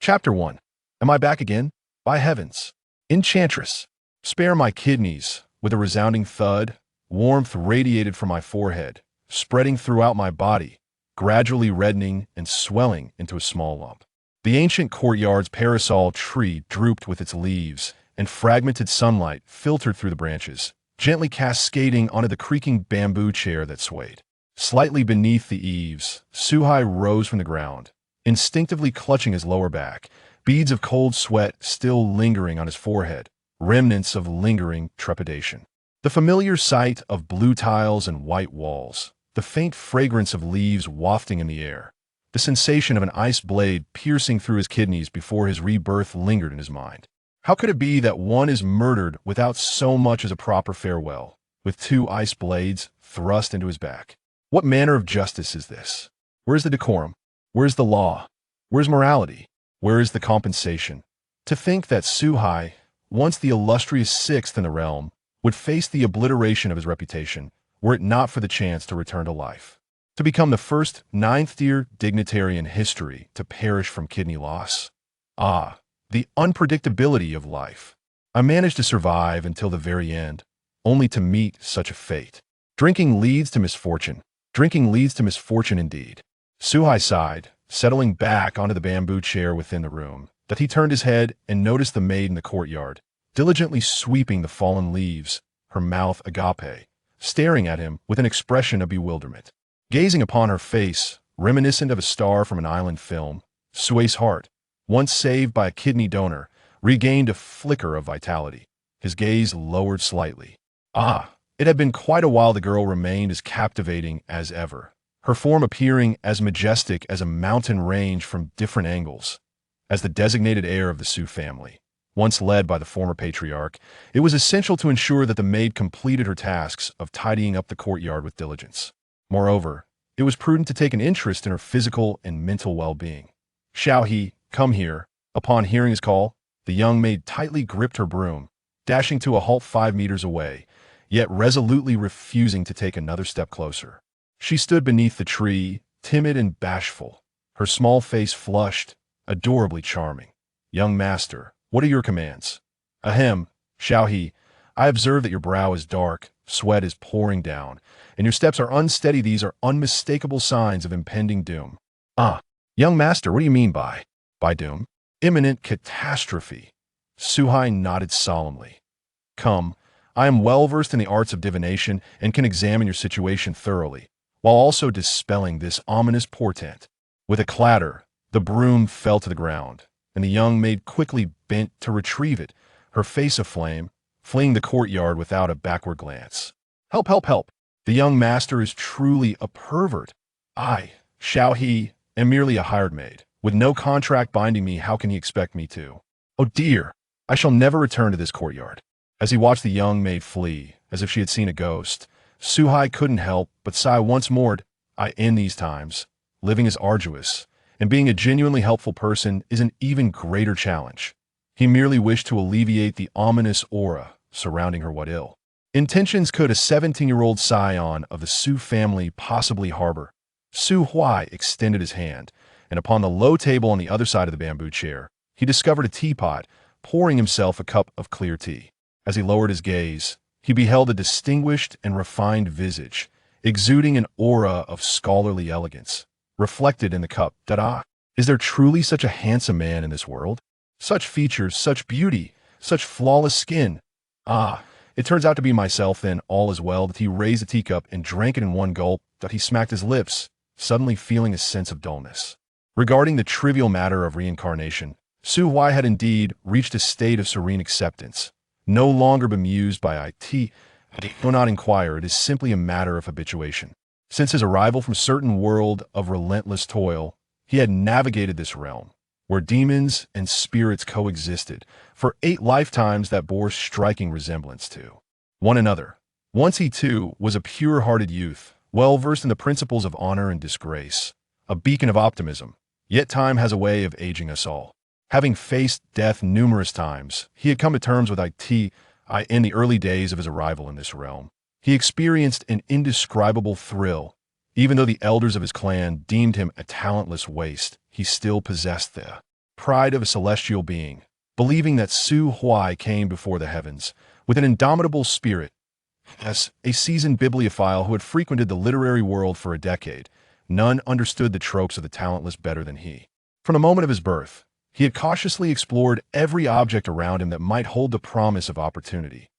Chapter 1. Am I back again? By heavens. Enchantress. Spare my kidneys. With a resounding thud, warmth radiated from my forehead, spreading throughout my body, gradually reddening and swelling into a small lump. The ancient courtyard's parasol tree drooped with its leaves, and fragmented sunlight filtered through the branches, gently cascading onto the creaking bamboo chair that swayed. Slightly beneath the eaves, Su Huai rose from the ground, instinctively clutching his lower back, beads of cold sweat still lingering on his forehead, remnants of lingering trepidation. The familiar sight of blue tiles and white walls, the faint fragrance of leaves wafting in the air, the sensation of an ice blade piercing through his kidneys before his rebirth lingered in his mind. How could it be that one is murdered without so much as a proper farewell, with two ice blades thrust into his back? What manner of justice is this? Where is the decorum? Where is the law? Where is morality? Where is the compensation? To think that Su Huai, once the illustrious sixth in the realm, would face the obliteration of his reputation, were it not for the chance to return to life. To become the first ninth-tier dignitary in history to perish from kidney loss. Ah, the unpredictability of life. I managed to survive until the very end, only to meet such a fate. Drinking leads to misfortune. Drinking leads to misfortune indeed. Su Huai sighed, settling back onto the bamboo chair within the room, that he turned his head and noticed the maid in the courtyard, diligently sweeping the fallen leaves, her mouth agape, staring at him with an expression of bewilderment. Gazing upon her face, reminiscent of a star from an island film, Su Huai's heart, once saved by a kidney donor, regained a flicker of vitality. His gaze lowered slightly. Ah, it had been quite a while the girl remained as captivating as ever, her form appearing as majestic as a mountain range from different angles. As the designated heir of the Su family, once led by the former patriarch, it was essential to ensure that the maid completed her tasks of tidying up the courtyard with diligence. Moreover, it was prudent to take an interest in her physical and mental well-being. "Shall he come here?" Upon hearing his call, the young maid tightly gripped her broom, dashing to a halt 5 meters away, yet resolutely refusing to take another step closer. She stood beneath the tree, timid and bashful, her small face flushed, adorably charming. "Young master, what are your commands?" "Ahem, Shao He, I observe that your brow is dark, sweat is pouring down, and your steps are unsteady. These are unmistakable signs of impending doom." "Ah, young master, what do you mean by doom?" "Imminent catastrophe." Su Huai nodded solemnly. "Come, I am well versed in the arts of divination and can examine your situation thoroughly, while also dispelling this ominous portent." With a clatter, the broom fell to the ground, and the young maid quickly bent to retrieve it, her face aflame, fleeing the courtyard without a backward glance. "Help, help, help! The young master is truly a pervert. I, Shao He, am merely a hired maid. With no contract binding me, how can he expect me to? Oh dear, I shall never return to this courtyard." As he watched the young maid flee, as if she had seen a ghost, Su Huai couldn't help but sigh once more. In these times, living is arduous, and being a genuinely helpful person is an even greater challenge. He merely wished to alleviate the ominous aura surrounding her. What ill intentions could a 17-year-old scion of the Su family possibly harbor? Su Huai extended his hand, and upon the low table on the other side of the bamboo chair, he discovered a teapot, pouring himself a cup of clear tea. As he lowered his gaze, he beheld a distinguished and refined visage, exuding an aura of scholarly elegance, reflected in the cup. Is there truly such a handsome man in this world? Such features, such beauty, such flawless skin. Ah, it turns out to be myself, then all is well. That he raised the teacup and drank it in one gulp. That he smacked his lips, suddenly feeling a sense of dullness. Regarding the trivial matter of reincarnation, Su Huai had indeed reached a state of serene acceptance, no longer bemused by it. Do not inquire, it is simply a matter of habituation. Since his arrival from a certain world of relentless toil, he had navigated this realm, where demons and spirits coexisted, for 8 lifetimes that bore striking resemblance to one another. Once he too was a pure-hearted youth, well versed in the principles of honor and disgrace, a beacon of optimism. Yet time has a way of aging us all. Having faced death numerous times, he had come to terms with it. In the early days of his arrival in this realm, he experienced an indescribable thrill. Even though the elders of his clan deemed him a talentless waste, he still possessed the pride of a celestial being, believing that Su Huai came before the heavens, with an indomitable spirit. As a seasoned bibliophile who had frequented the literary world for a decade, none understood the tropes of the talentless better than he. From the moment of his birth, he had cautiously explored every object around him that might hold the promise of opportunity.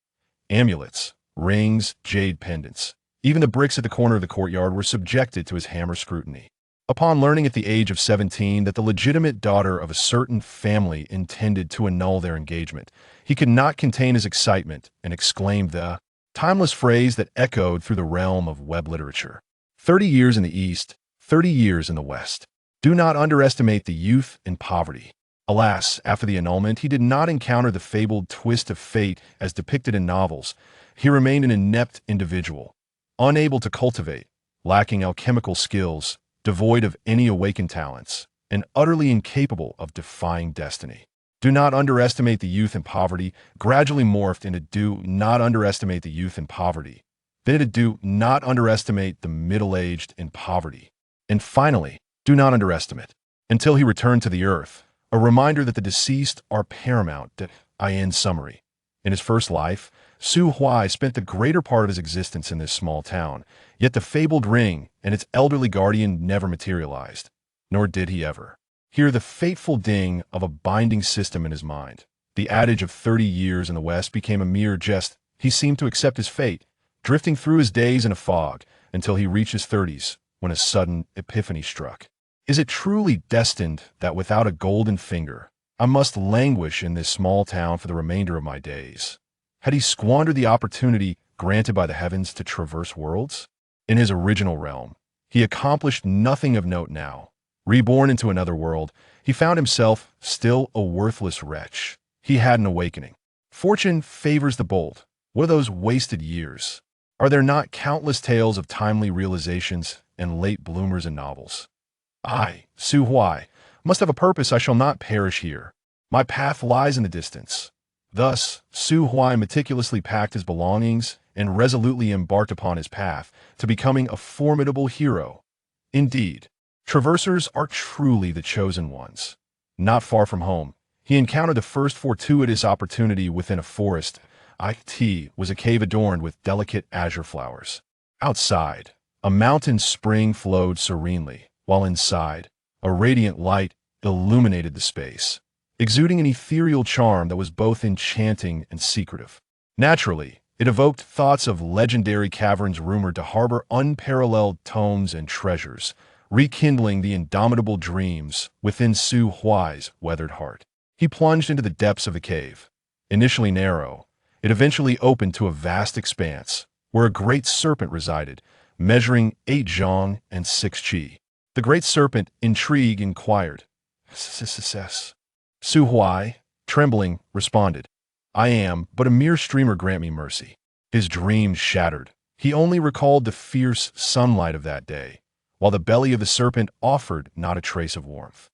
Amulets, rings, jade pendants, even the bricks at the corner of the courtyard were subjected to his hammer scrutiny. Upon learning at the age of 17 that the legitimate daughter of a certain family intended to annul their engagement, he could not contain his excitement and exclaimed the timeless phrase that echoed through the realm of web literature. 30 years in the East, 30 years in the West. Do not underestimate the youth in poverty. Alas, after the annulment, he did not encounter the fabled twist of fate as depicted in novels. He remained an inept individual, unable to cultivate, lacking alchemical skills, devoid of any awakened talents, and utterly incapable of defying destiny. Do not underestimate the youth in poverty, gradually morphed into do not underestimate the youth in poverty, then into do not underestimate the middle-aged in poverty, and finally, do not underestimate, until he returned to the earth, a reminder that the deceased are paramount. In summary, in his first life, Su Huai spent the greater part of his existence in this small town, yet the fabled ring and its elderly guardian never materialized, nor did he ever hear the fateful ding of a binding system in his mind. The adage of 30 years in the West became a mere jest. He seemed to accept his fate, drifting through his days in a fog until he reached his 30s, when a sudden epiphany struck. Is it truly destined that without a golden finger, I must languish in this small town for the remainder of my days? Had he squandered the opportunity granted by the heavens to traverse worlds? In his original realm, he accomplished nothing of note now. Reborn into another world, he found himself still a worthless wretch. He had an awakening. Fortune favors the bold. What are those wasted years? Are there not countless tales of timely realizations and late bloomers in novels? I, Su Huai, must have a purpose. I shall not perish here. My path lies in the distance. Thus, Su Huai meticulously packed his belongings and resolutely embarked upon his path to becoming a formidable hero. Indeed, traversers are truly the chosen ones. Not far from home, he encountered the first fortuitous opportunity within a forest. It was a cave adorned with delicate azure flowers. Outside, a mountain spring flowed serenely, while inside, a radiant light illuminated the space, exuding an ethereal charm that was both enchanting and secretive. Naturally, it evoked thoughts of legendary caverns rumored to harbor unparalleled tomes and treasures, rekindling the indomitable dreams within Su Huai's weathered heart. He plunged into the depths of the cave. Initially narrow, it eventually opened to a vast expanse, where a great serpent resided, measuring 8 zhong and 6 qi. The great serpent, intrigued, inquired, Su Huai, trembling, responded, I am but a mere streamer, grant me mercy. His dreams shattered. He only recalled the fierce sunlight of that day, while the belly of the serpent offered not a trace of warmth.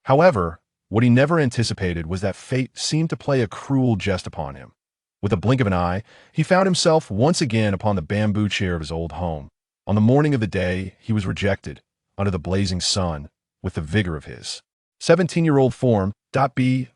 However, what he never anticipated was that fate seemed to play a cruel jest upon him. With a blink of an eye, he found himself once again upon the bamboo chair of his old home. On the morning of the day he was rejected, under the blazing sun, with the vigor of his 17-year-old form.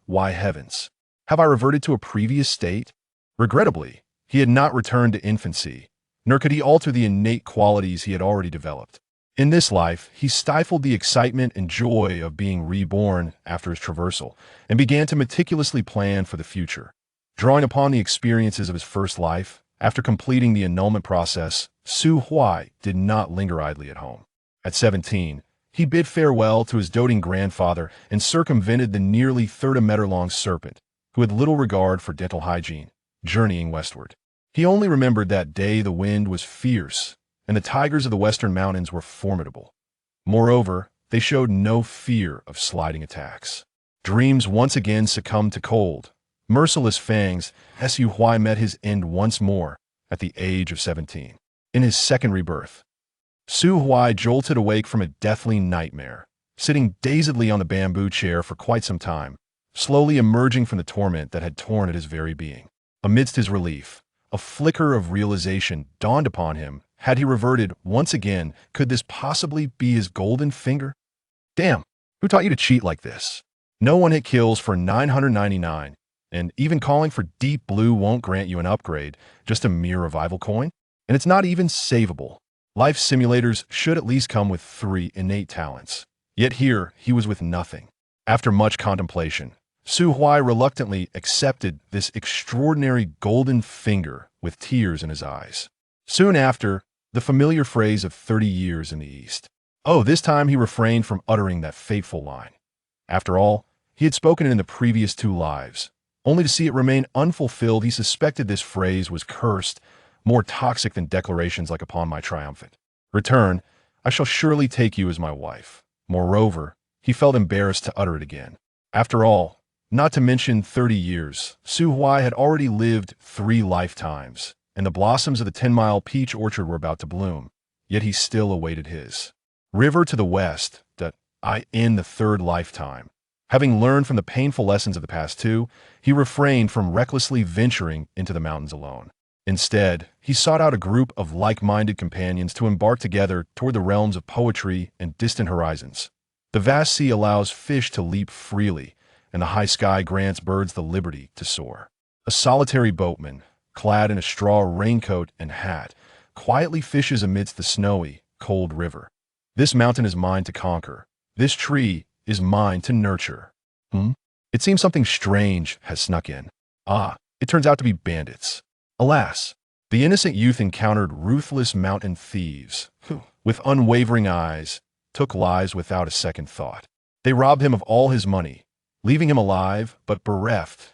Why heavens, have I reverted to a previous state? Regrettably, he had not returned to infancy, nor could he alter the innate qualities he had already developed. In this life, he stifled the excitement and joy of being reborn after his traversal, and began to meticulously plan for the future. Drawing upon the experiences of his first life, after completing the annulment process, Su Huai did not linger idly at home. At 17, he bid farewell to his doting grandfather and circumvented the nearly 30-meter-long serpent, who had little regard for dental hygiene, journeying westward. He only remembered that day the wind was fierce, and the tigers of the western mountains were formidable. Moreover, they showed no fear of sliding attacks. Dreams once again succumbed to cold, merciless fangs. Su Huai met his end once more at the age of 17. In his second rebirth, Su Huai jolted awake from a deathly nightmare, sitting dazedly on the bamboo chair for quite some time, slowly emerging from the torment that had torn at his very being. Amidst his relief, a flicker of realization dawned upon him. Had he reverted once again, could this possibly be his golden finger? Damn, who taught you to cheat like this? No one-hit kills for 999, and even calling for Deep Blue won't grant you an upgrade, just a mere revival coin. And it's not even savable. Life simulators should at least come with 3 innate talents. Yet here, he was with nothing. After much contemplation, Su Huai reluctantly accepted this extraordinary golden finger with tears in his eyes. Soon after, the familiar phrase of 30 years in the East. Oh, this time he refrained from uttering that fateful line. After all, he had spoken it in the previous 2 lives. Only to see it remain unfulfilled, he suspected this phrase was cursed, more toxic than declarations like upon my triumphant return, I shall surely take you as my wife. Moreover, he felt embarrassed to utter it again. After all, not to mention 30 years, Su Huai had already lived 3 lifetimes, and the blossoms of the 10-mile peach orchard were about to bloom, yet he still awaited his river to the west, that I in the 3rd lifetime. Having learned from the painful lessons of the past 2, he refrained from recklessly venturing into the mountains alone. Instead, he sought out a group of like-minded companions to embark together toward the realms of poetry and distant horizons. The vast sea allows fish to leap freely, and the high sky grants birds the liberty to soar. A solitary boatman, clad in a straw raincoat and hat, quietly fishes amidst the snowy, cold river. This mountain is mine to conquer. This tree is mine to nurture. It seems something strange has snuck in. It turns out to be bandits. Alas, the innocent youth encountered ruthless mountain thieves who, with unwavering eyes, took lives without a second thought. They robbed him of all his money, leaving him alive but bereft.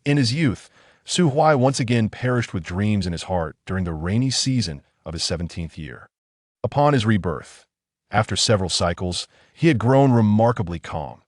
In his youth, Su Huai once again perished with dreams in his heart during the rainy season of his 17th year. Upon his rebirth, after several cycles, he had grown remarkably calm.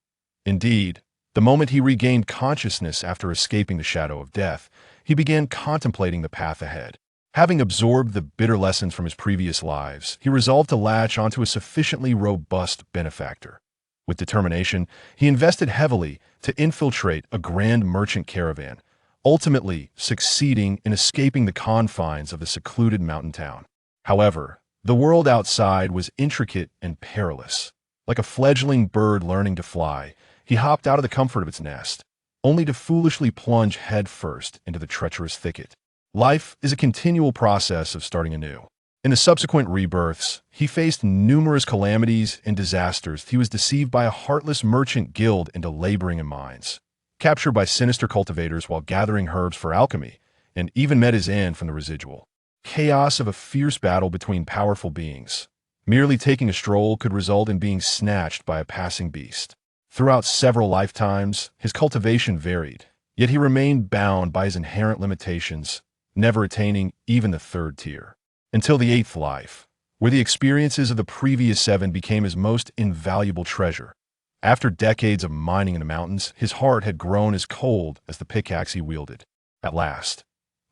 Indeed, the moment he regained consciousness after escaping the shadow of death, he began contemplating the path ahead. Having absorbed the bitter lessons from his previous lives, he resolved to latch onto a sufficiently robust benefactor. With determination, he invested heavily to infiltrate a grand merchant caravan, ultimately succeeding in escaping the confines of the secluded mountain town. However, the world outside was intricate and perilous. Like a fledgling bird learning to fly, he hopped out of the comfort of its nest, only to foolishly plunge headfirst into the treacherous thicket. Life is a continual process of starting anew. In the subsequent rebirths, he faced numerous calamities and disasters. He was deceived by a heartless merchant guild into laboring in mines, captured by sinister cultivators while gathering herbs for alchemy, and even met his end from the residual chaos of a fierce battle between powerful beings. Merely taking a stroll could result in being snatched by a passing beast. Throughout several lifetimes, his cultivation varied, yet he remained bound by his inherent limitations, never attaining even the 3rd tier. Until the 8th life, where the experiences of the previous 7 became his most invaluable treasure. After decades of mining in the mountains, his heart had grown as cold as the pickaxe he wielded. At last,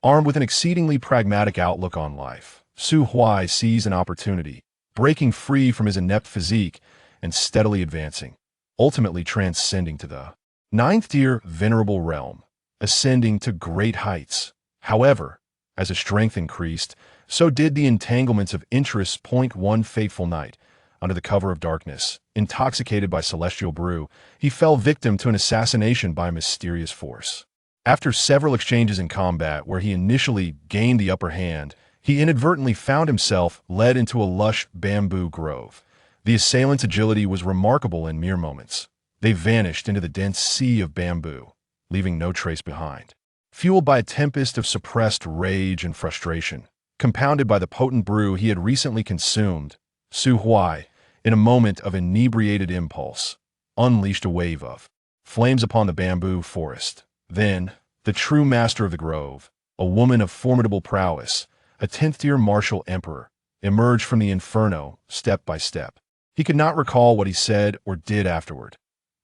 armed with an exceedingly pragmatic outlook on life, Su Huai seized an opportunity, breaking free from his inept physique and steadily advancing, ultimately transcending to the 9th tier venerable realm, ascending to great heights. However, as his strength increased, so did the entanglements of interests. One fateful night, under the cover of darkness, intoxicated by celestial brew, he fell victim to an assassination by a mysterious force. After several exchanges in combat where he initially gained the upper hand, he inadvertently found himself led into a lush bamboo grove. The assailant's agility was remarkable in mere moments. They vanished into the dense sea of bamboo, leaving no trace behind. Fueled by a tempest of suppressed rage and frustration, compounded by the potent brew he had recently consumed, Su Huai, in a moment of inebriated impulse, unleashed a wave of flames upon the bamboo forest. Then, the true master of the grove, a woman of formidable prowess, a 10th-tier martial emperor, emerged from the inferno step by step. He could not recall what he said or did afterward.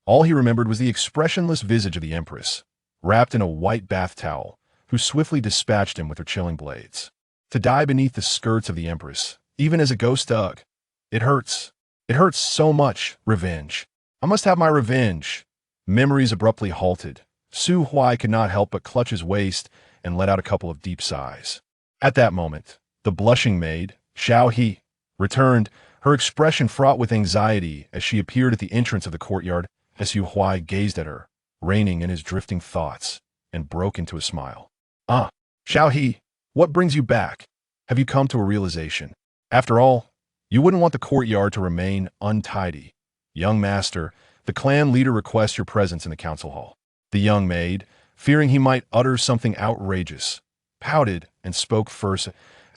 All he remembered was the expressionless visage of the Empress, wrapped in a white bath towel, who swiftly dispatched him with her chilling blades. To die beneath the skirts of the Empress, even as a ghost dug. It hurts. It hurts so much. Revenge. I must have my revenge. Memories abruptly halted. Su Huai could not help but clutch his waist and let out a couple of deep sighs. At that moment, the blushing maid, Xiao He, returned, her expression fraught with anxiety as she appeared at the entrance of the courtyard. Su Huai gazed at her, reining in his drifting thoughts, and broke into a smile. Ah, Xiao, what brings you back? Have you come to a realization? After all, you wouldn't want the courtyard to remain untidy. Young master, the clan leader requests your presence in the council hall. The young maid, fearing he might utter something outrageous, pouted and spoke first.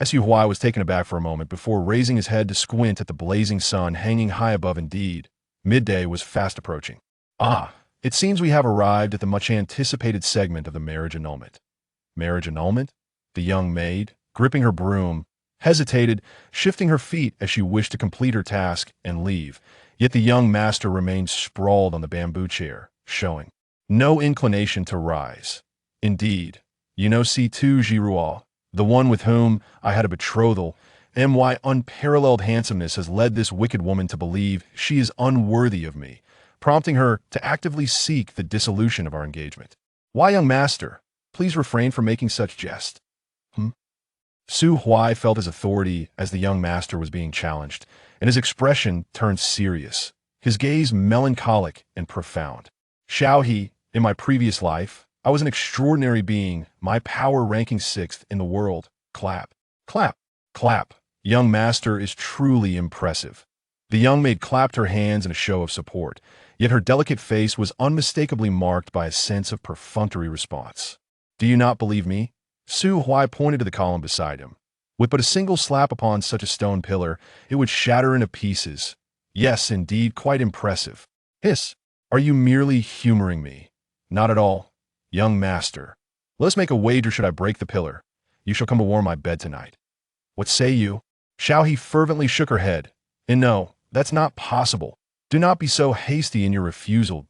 Su Huai was taken aback for a moment before raising his head to squint at the blazing sun hanging high above. Indeed, midday was fast approaching. Ah, it seems we have arrived at the much-anticipated segment of the marriage annulment. Marriage annulment? The young maid, gripping her broom, hesitated, shifting her feet as she wished to complete her task and leave, yet the young master remained sprawled on the bamboo chair, showing no inclination to rise. Indeed, you know C2 Girual, the one with whom I had a betrothal, and why unparalleled handsomeness has led this wicked woman to believe she is unworthy of me, prompting her to actively seek the dissolution of our engagement. Why, young master, please refrain from making such jest. Su Huai felt his authority as the young master was being challenged, and his expression turned serious, his gaze melancholic and profound. Xiao, in my previous life, I was an extraordinary being, my power ranking 6th in the world. Clap, clap, clap. Young master is truly impressive. The young maid clapped her hands in a show of support, yet her delicate face was unmistakably marked by a sense of perfunctory response. Do you not believe me? Su Huai pointed to the column beside him. With but a single slap upon such a stone pillar, it would shatter into pieces. Yes, indeed, quite impressive. Hiss, are you merely humoring me? Not at all. Young master, let us make a wager. Should I break the pillar, you shall come to warm my bed tonight. What say you? Xiao fervently shook her head. And no, that's not possible. Do not be so hasty in your refusal.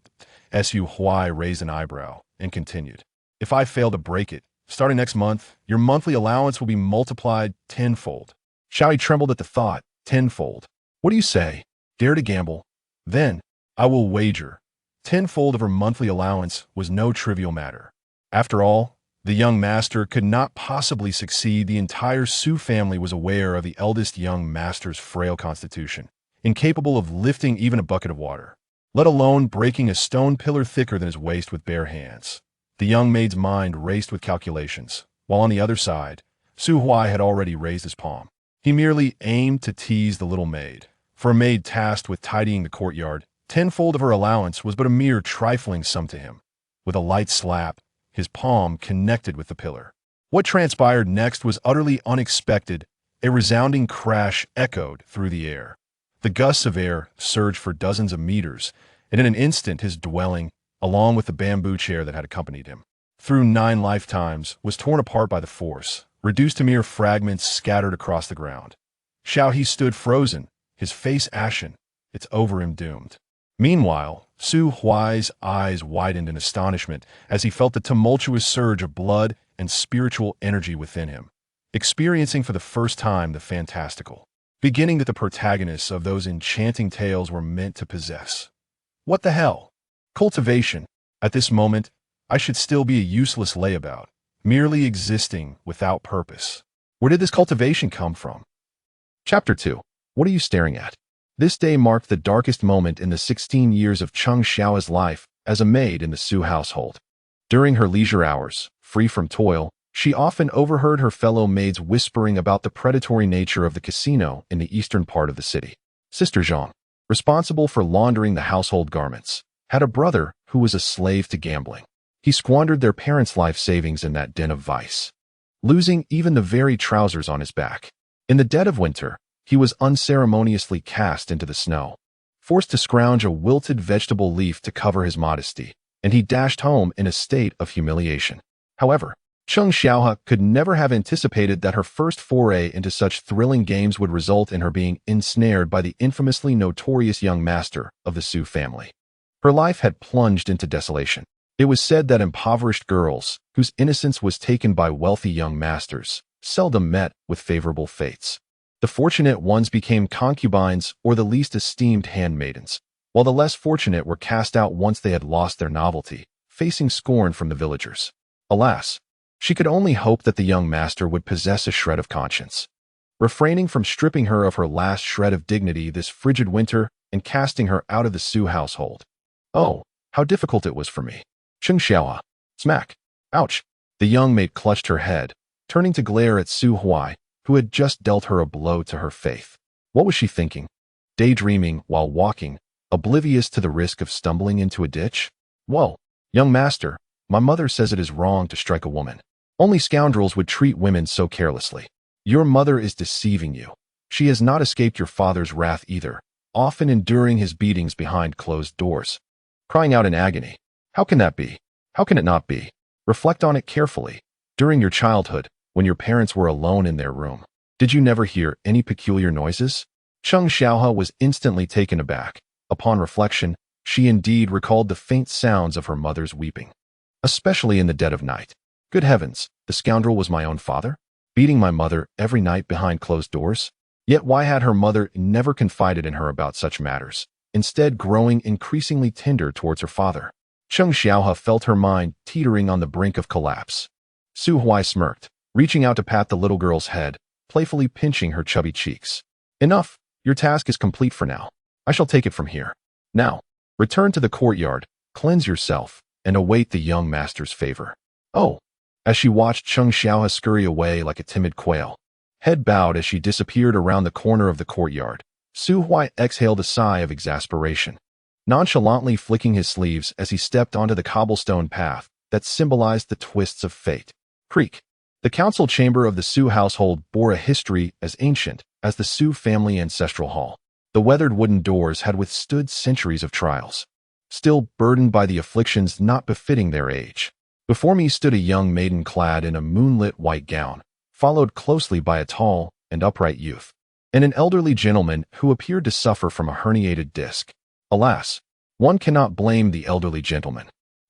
Su Huai raised an eyebrow and continued. If I fail to break it, starting next month, your monthly allowance will be multiplied tenfold. Xiao trembled at the thought. Tenfold. What do you say? Dare to gamble? Then, I will wager. Tenfold of her monthly allowance was no trivial matter. After all, the young master could not possibly succeed. The entire Su family was aware of the eldest young master's frail constitution, incapable of lifting even a bucket of water, let alone breaking a stone pillar thicker than his waist with bare hands. The young maid's mind raced with calculations, while on the other side, Su Huai had already raised his palm. He merely aimed to tease the little maid. For a maid tasked with tidying the courtyard, tenfold of her allowance was but a mere trifling sum to him. With a light slap, his palm connected with the pillar. What transpired next was utterly unexpected. A resounding crash echoed through the air. The gusts of air surged for dozens of meters, and in an instant his dwelling, along with the bamboo chair that had accompanied him, through 9 lifetimes, was torn apart by the force, reduced to mere fragments scattered across the ground. Xiao stood frozen, his face ashen. It's over, him doomed. Meanwhile, Su Huai's eyes widened in astonishment as he felt the tumultuous surge of blood and spiritual energy within him, experiencing for the first time the fantastical, beginning that the protagonists of those enchanting tales were meant to possess. What the hell? Cultivation. At this moment, I should still be a useless layabout, merely existing without purpose. Where did this cultivation come from? Chapter 2. What are you staring at? This day marked the darkest moment in the 16 years of Cheng Xiao's life as a maid in the Su household. During her leisure hours, free from toil, she often overheard her fellow maids whispering about the predatory nature of the casino in the eastern part of the city. Sister Zhang, responsible for laundering the household garments, had a brother who was a slave to gambling. He squandered their parents' life savings in that den of vice, losing even the very trousers on his back. In the dead of winter, he was unceremoniously cast into the snow, forced to scrounge a wilted vegetable leaf to cover his modesty, and he dashed home in a state of humiliation. However, Cheng Xiaohe could never have anticipated that her first foray into such thrilling games would result in her being ensnared by the infamously notorious young master of the Su family. Her life had plunged into desolation. It was said that impoverished girls, whose innocence was taken by wealthy young masters, seldom met with favorable fates. The fortunate ones became concubines or the least esteemed handmaidens, while the less fortunate were cast out once they had lost their novelty, facing scorn from the villagers. Alas, she could only hope that the young master would possess a shred of conscience, refraining from stripping her of her last shred of dignity this frigid winter and casting her out of the Su household. Oh, how difficult it was for me. Cheng Xiaoa. Smack. Ouch. The young maid clutched her head, turning to glare at Su Huai, who had just dealt her a blow to her faith. What was she thinking? Daydreaming while walking, oblivious to the risk of stumbling into a ditch? Whoa, young master, my mother says it is wrong to strike a woman. Only scoundrels would treat women so carelessly. Your mother is deceiving you. She has not escaped your father's wrath either, often enduring his beatings behind closed doors. Crying out in agony. How can that be? How can it not be? Reflect on it carefully. During your childhood, when your parents were alone in their room, did you never hear any peculiar noises? Cheng Xiaohe was instantly taken aback. Upon reflection, she indeed recalled the faint sounds of her mother's weeping, especially in the dead of night. Good heavens, the scoundrel was my own father, beating my mother every night behind closed doors? Yet why had her mother never confided in her about such matters, instead growing increasingly tender towards her father? Cheng Xiaohe felt her mind teetering on the brink of collapse. Su Huai smirked, reaching out to pat the little girl's head, playfully pinching her chubby cheeks. Enough, your task is complete for now. I shall take it from here. Now, return to the courtyard, cleanse yourself, and await the young master's favor. Oh, as she watched Cheng Xiaohe scurry away like a timid quail, head bowed as she disappeared around the corner of the courtyard, Su Huai exhaled a sigh of exasperation, nonchalantly flicking his sleeves as he stepped onto the cobblestone path that symbolized the twists of fate. Creak. The council chamber of the Su household bore a history as ancient as the Su family ancestral hall. The weathered wooden doors had withstood centuries of trials, still burdened by the afflictions not befitting their age. Before me stood a young maiden clad in a moonlit white gown, followed closely by a tall and upright youth, and an elderly gentleman who appeared to suffer from a herniated disc. Alas, one cannot blame the elderly gentleman,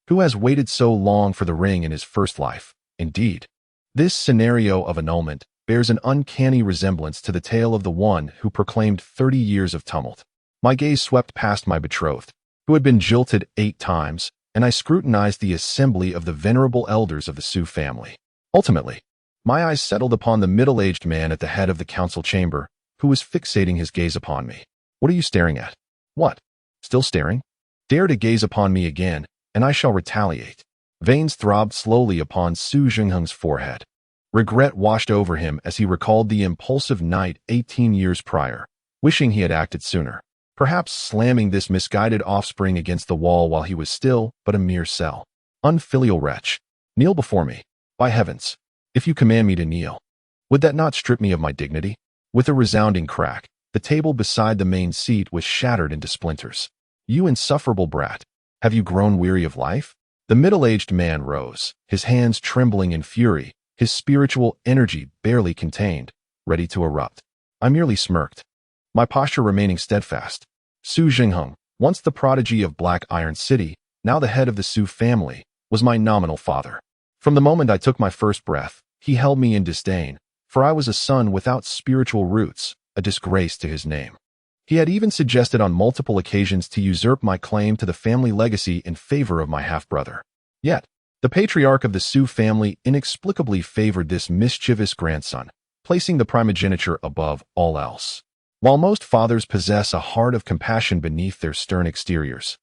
who has waited so long for the ring in his first life. Indeed, this scenario of annulment bears an uncanny resemblance to the tale of the one who proclaimed 30 years of tumult. My gaze swept past my betrothed, who had been jilted 8 times, and I scrutinized the assembly of the venerable elders of the Su family. Ultimately, my eyes settled upon the middle-aged man at the head of the council chamber, who was fixating his gaze upon me. What are you staring at? What? Still staring? Dare to gaze upon me again, and I shall retaliate. Veins throbbed slowly upon Su Jingheng's forehead. Regret washed over him as he recalled the impulsive night 18 years prior, wishing he had acted sooner, perhaps slamming this misguided offspring against the wall while he was still but a mere cell. Unfilial wretch. Kneel before me. By heavens, if you command me to kneel, would that not strip me of my dignity? With a resounding crack, the table beside the main seat was shattered into splinters. You insufferable brat, have you grown weary of life? The middle-aged man rose, his hands trembling in fury, his spiritual energy barely contained, ready to erupt. I merely smirked, my posture remaining steadfast. Su Jingheng, once the prodigy of Black Iron City, now the head of the Su family, was my nominal father. From the moment I took my first breath, he held me in disdain, for I was a son without spiritual roots, a disgrace to his name. He had even suggested on multiple occasions to usurp my claim to the family legacy in favor of my half-brother. Yet, the patriarch of the Su family inexplicably favored this mischievous grandson, placing the primogeniture above all else. While most fathers possess a heart of compassion beneath their stern exteriors,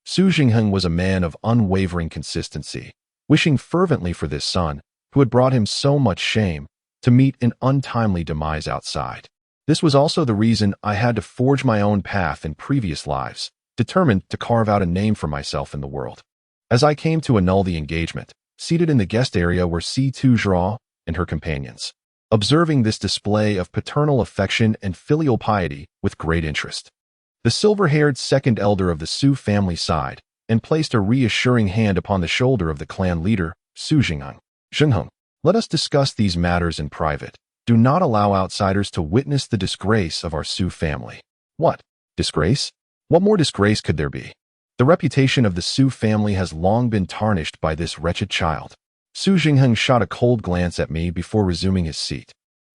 Su Jingheng was a man of unwavering consistency, wishing fervently for this son, who had brought him so much shame, to meet an untimely demise outside. This was also the reason I had to forge my own path in previous lives, determined to carve out a name for myself in the world. As I came to annul the engagement, seated in the guest area were Si Tuzhao and her companions, observing this display of paternal affection and filial piety with great interest. The silver-haired second elder of the Su family sighed and placed a reassuring hand upon the shoulder of the clan leader, Su Jingheng. Jingheng, let us discuss these matters in private. Do not allow outsiders to witness the disgrace of our Su family. What? Disgrace? What more disgrace could there be? The reputation of the Su family has long been tarnished by this wretched child. Su Jingheng shot a cold glance at me before resuming his seat,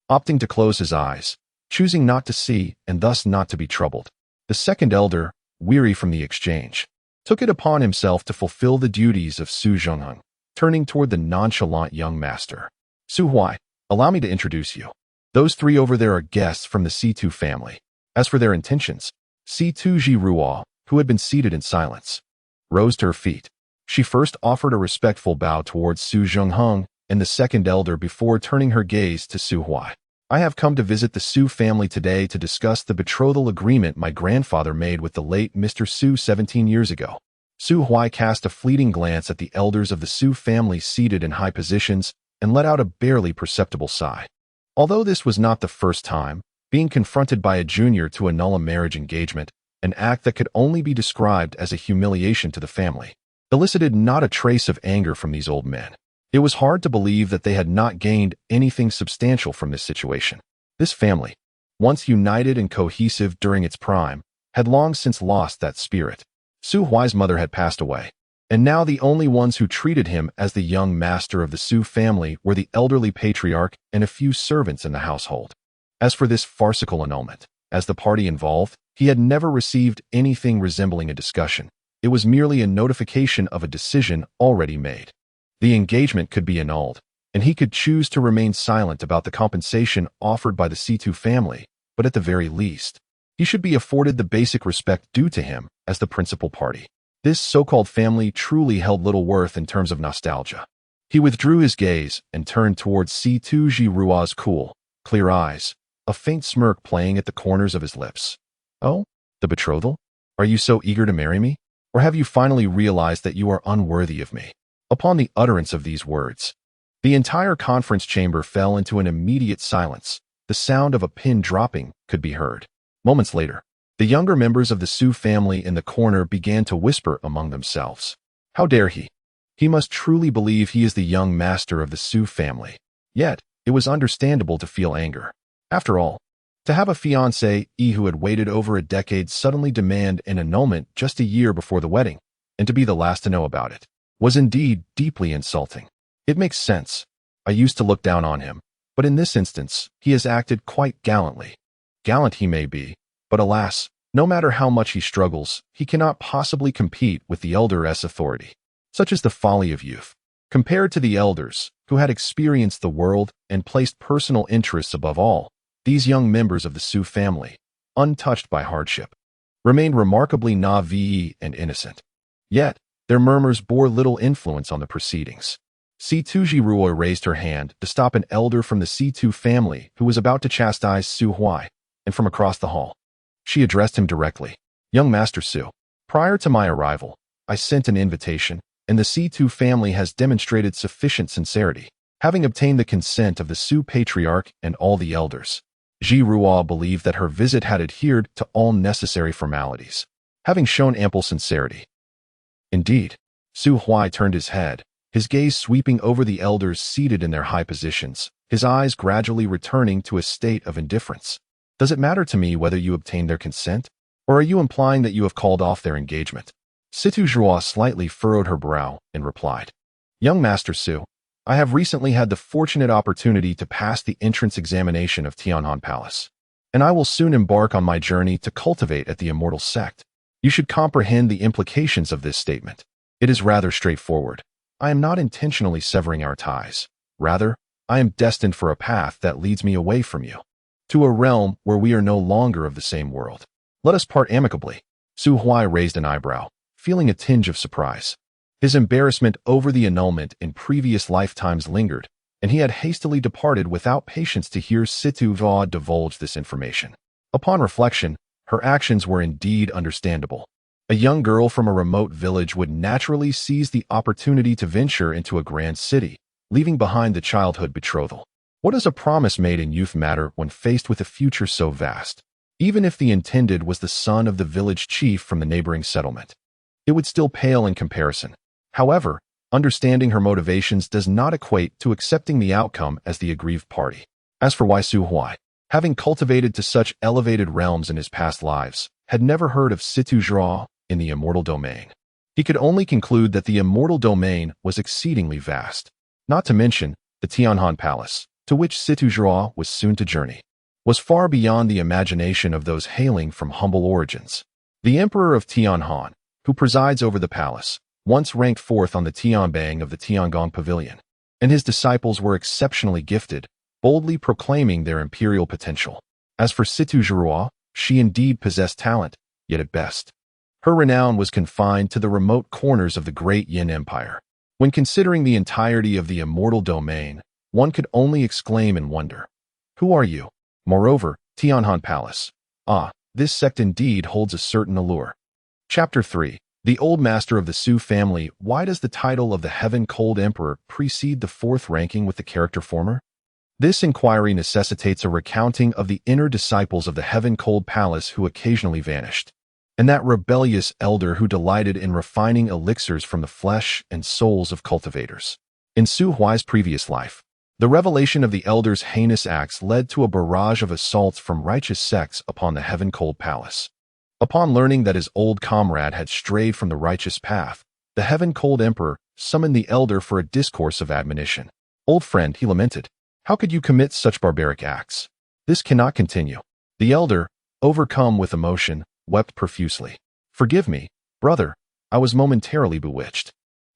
opting to close his eyes, choosing not to see and thus not to be troubled. The second elder, weary from the exchange, took it upon himself to fulfill the duties of Su Jingheng, turning toward the nonchalant young master. Su Huai, allow me to introduce you. Those 3 over there are guests from the C2 family. As for their intentions, C2 Ji Ruo, who had been seated in silence, rose to her feet. She first offered a respectful bow towards Su Zhengheng and the second elder before turning her gaze to Su Huai. I have come to visit the Su family today to discuss the betrothal agreement my grandfather made with the late Mr. Su 17 years ago. Su Huai cast a fleeting glance at the elders of the Su family seated in high positions and let out a barely perceptible sigh. Although this was not the first time, being confronted by a junior to annul a marriage engagement, an act that could only be described as a humiliation to the family, elicited not a trace of anger from these old men. It was hard to believe that they had not gained anything substantial from this situation. This family, once united and cohesive during its prime, had long since lost that spirit. Su Huai's mother had passed away, and now the only ones who treated him as the young master of the Su family were the elderly patriarch and a few servants in the household. As for this farcical annulment, as the party involved, he had never received anything resembling a discussion. It was merely a notification of a decision already made. The engagement could be annulled, and he could choose to remain silent about the compensation offered by the C2 family, but at the very least, he should be afforded the basic respect due to him as the principal party. This so-called family truly held little worth in terms of nostalgia. He withdrew his gaze and turned towards C2 Jirua's cool, clear eyes, a faint smirk playing at the corners of his lips. Oh, the betrothal? Are you so eager to marry me? Or have you finally realized that you are unworthy of me? Upon the utterance of these words, the entire conference chamber fell into an immediate silence. The sound of a pin dropping could be heard. Moments later, the younger members of the Su family in the corner began to whisper among themselves. How dare he? He must truly believe he is the young master of the Su family. Yet, it was understandable to feel anger. After all, to have a fiancé who had waited over a decade suddenly demand an annulment just a year before the wedding, and to be the last to know about it, was indeed deeply insulting. It makes sense. I used to look down on him, but in this instance, he has acted quite gallantly. Gallant he may be, but alas, no matter how much he struggles, he cannot possibly compete with the elder's authority. Such is the folly of youth. Compared to the elders, who had experienced the world and placed personal interests above all, these young members of the Su family, untouched by hardship, remained remarkably naive and innocent. Yet, their murmurs bore little influence on the proceedings. C2 Jirua raised her hand to stop an elder from the C2 family who was about to chastise Su Huai, and from across the hall, she addressed him directly. Young Master Su, prior to my arrival, I sent an invitation, and the C2 family has demonstrated sufficient sincerity, having obtained the consent of the Su patriarch and all the elders. Jirua believed that her visit had adhered to all necessary formalities, having shown ample sincerity. Indeed, Su Huai turned his head, his gaze sweeping over the elders seated in their high positions, his eyes gradually returning to a state of indifference. Does it matter to me whether you obtained their consent, or are you implying that you have called off their engagement? Situ Zhua slightly furrowed her brow and replied, Young Master Su, I have recently had the fortunate opportunity to pass the entrance examination of Tianhan Palace, and I will soon embark on my journey to cultivate at the Immortal Sect. You should comprehend the implications of this statement. It is rather straightforward. I am not intentionally severing our ties. Rather, I am destined for a path that leads me away from you, to a realm where we are no longer of the same world. Let us part amicably. Su Huai raised an eyebrow, feeling a tinge of surprise. His embarrassment over the annulment in previous lifetimes lingered, and he had hastily departed without patience to hear Situ Zhua divulge this information. Upon reflection, her actions were indeed understandable. A young girl from a remote village would naturally seize the opportunity to venture into a grand city, leaving behind the childhood betrothal. What does a promise made in youth matter when faced with a future so vast? Even if the intended was the son of the village chief from the neighboring settlement, it would still pale in comparison. However, understanding her motivations does not equate to accepting the outcome as the aggrieved party. As for Su Huai, having cultivated to such elevated realms in his past lives, had never heard of Situ Zhua in the immortal domain. He could only conclude that the immortal domain was exceedingly vast. Not to mention, the Tianhan Palace, to which Situ Zhua was soon to journey, was far beyond the imagination of those hailing from humble origins. The Emperor of Tianhan, who presides over the palace, once ranked fourth on the Tianbang of the Tiangong Pavilion, and his disciples were exceptionally gifted, boldly proclaiming their imperial potential. As for Situ Zhua, she indeed possessed talent, yet at best, Her renown was confined to the remote corners of the great Yin Empire. When considering the entirety of the immortal domain, one could only exclaim in wonder, "Who are you?" Moreover, Tianhan Palace. Ah, this sect indeed holds a certain allure. Chapter 3. The Old Master of the Su family. Why does the title of the Heaven-Cold Emperor precede the fourth ranking with the character former? This inquiry necessitates a recounting of the inner disciples of the Heaven-Cold Palace who occasionally vanished, and that rebellious elder who delighted in refining elixirs from the flesh and souls of cultivators. In Su Huai's previous life, the revelation of the elder's heinous acts led to a barrage of assaults from righteous sects upon the Heaven-Cold Palace. Upon learning that his old comrade had strayed from the righteous path, the Heaven-Cold Emperor summoned the elder for a discourse of admonition. "Old friend," he lamented, "how could you commit such barbaric acts? This cannot continue." The elder, overcome with emotion, wept profusely. "Forgive me, brother, I was momentarily bewitched.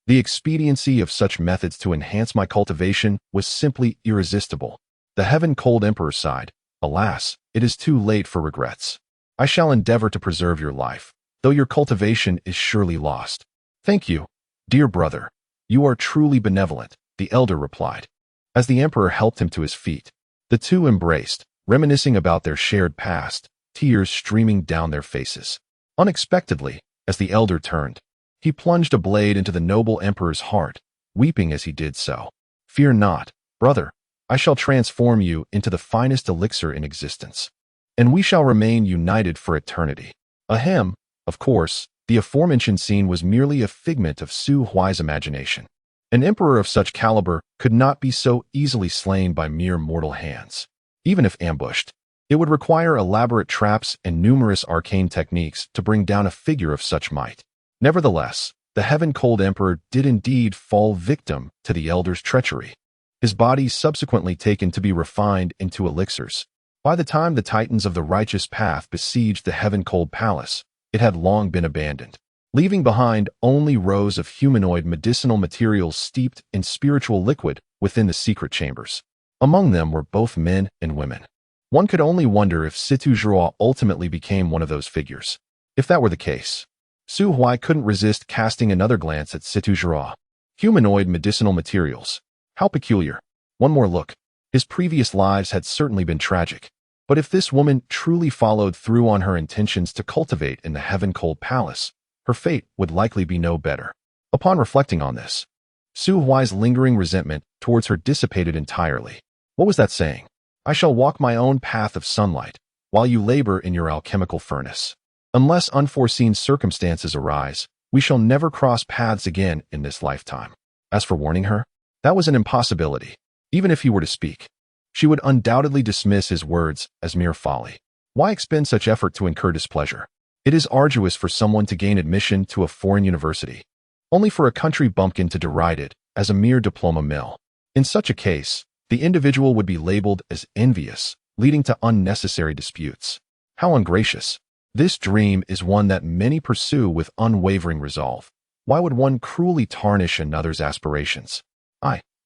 The expediency of such methods to enhance my cultivation was simply irresistible." The Heaven-Cold Emperor sighed. "Alas, it is too late for regrets. I shall endeavor to preserve your life, though your cultivation is surely lost." "Thank you, dear brother. You are truly benevolent," the elder replied. As the emperor helped him to his feet, the two embraced, reminiscing about their shared past, tears streaming down their faces. Unexpectedly, as the elder turned, he plunged a blade into the noble emperor's heart, weeping as he did so. "Fear not, brother. I shall transform you into the finest elixir in existence, and we shall remain united for eternity." Ahem. Of course, the aforementioned scene was merely a figment of Su Huai's imagination. An emperor of such caliber could not be so easily slain by mere mortal hands. Even if ambushed, it would require elaborate traps and numerous arcane techniques to bring down a figure of such might. Nevertheless, the Heaven-Cold Emperor did indeed fall victim to the elder's treachery, his body subsequently taken to be refined into elixirs. By the time the Titans of the righteous path besieged the Heaven-Cold Palace, it had long been abandoned, leaving behind only rows of humanoid medicinal materials steeped in spiritual liquid within the secret chambers. Among them were both men and women. One could only wonder if Situ Zhuo ultimately became one of those figures. If that were the case, Su Huai couldn't resist casting another glance at Situ Zhuo. Humanoid medicinal materials. How peculiar. One more look. His previous lives had certainly been tragic, but if this woman truly followed through on her intentions to cultivate in the Heaven-Cold Palace, her fate would likely be no better. Upon reflecting on this, Su Huai's lingering resentment towards her dissipated entirely. What was that saying? "I shall walk my own path of sunlight, while you labor in your alchemical furnace. Unless unforeseen circumstances arise, we shall never cross paths again in this lifetime." As for warning her, that was an impossibility. Even if he were to speak, she would undoubtedly dismiss his words as mere folly. Why expend such effort to incur displeasure? It is arduous for someone to gain admission to a foreign university, only for a country bumpkin to deride it as a mere diploma mill. In such a case, the individual would be labeled as envious, leading to unnecessary disputes. How ungracious. This dream is one that many pursue with unwavering resolve. Why would one cruelly tarnish another's aspirations?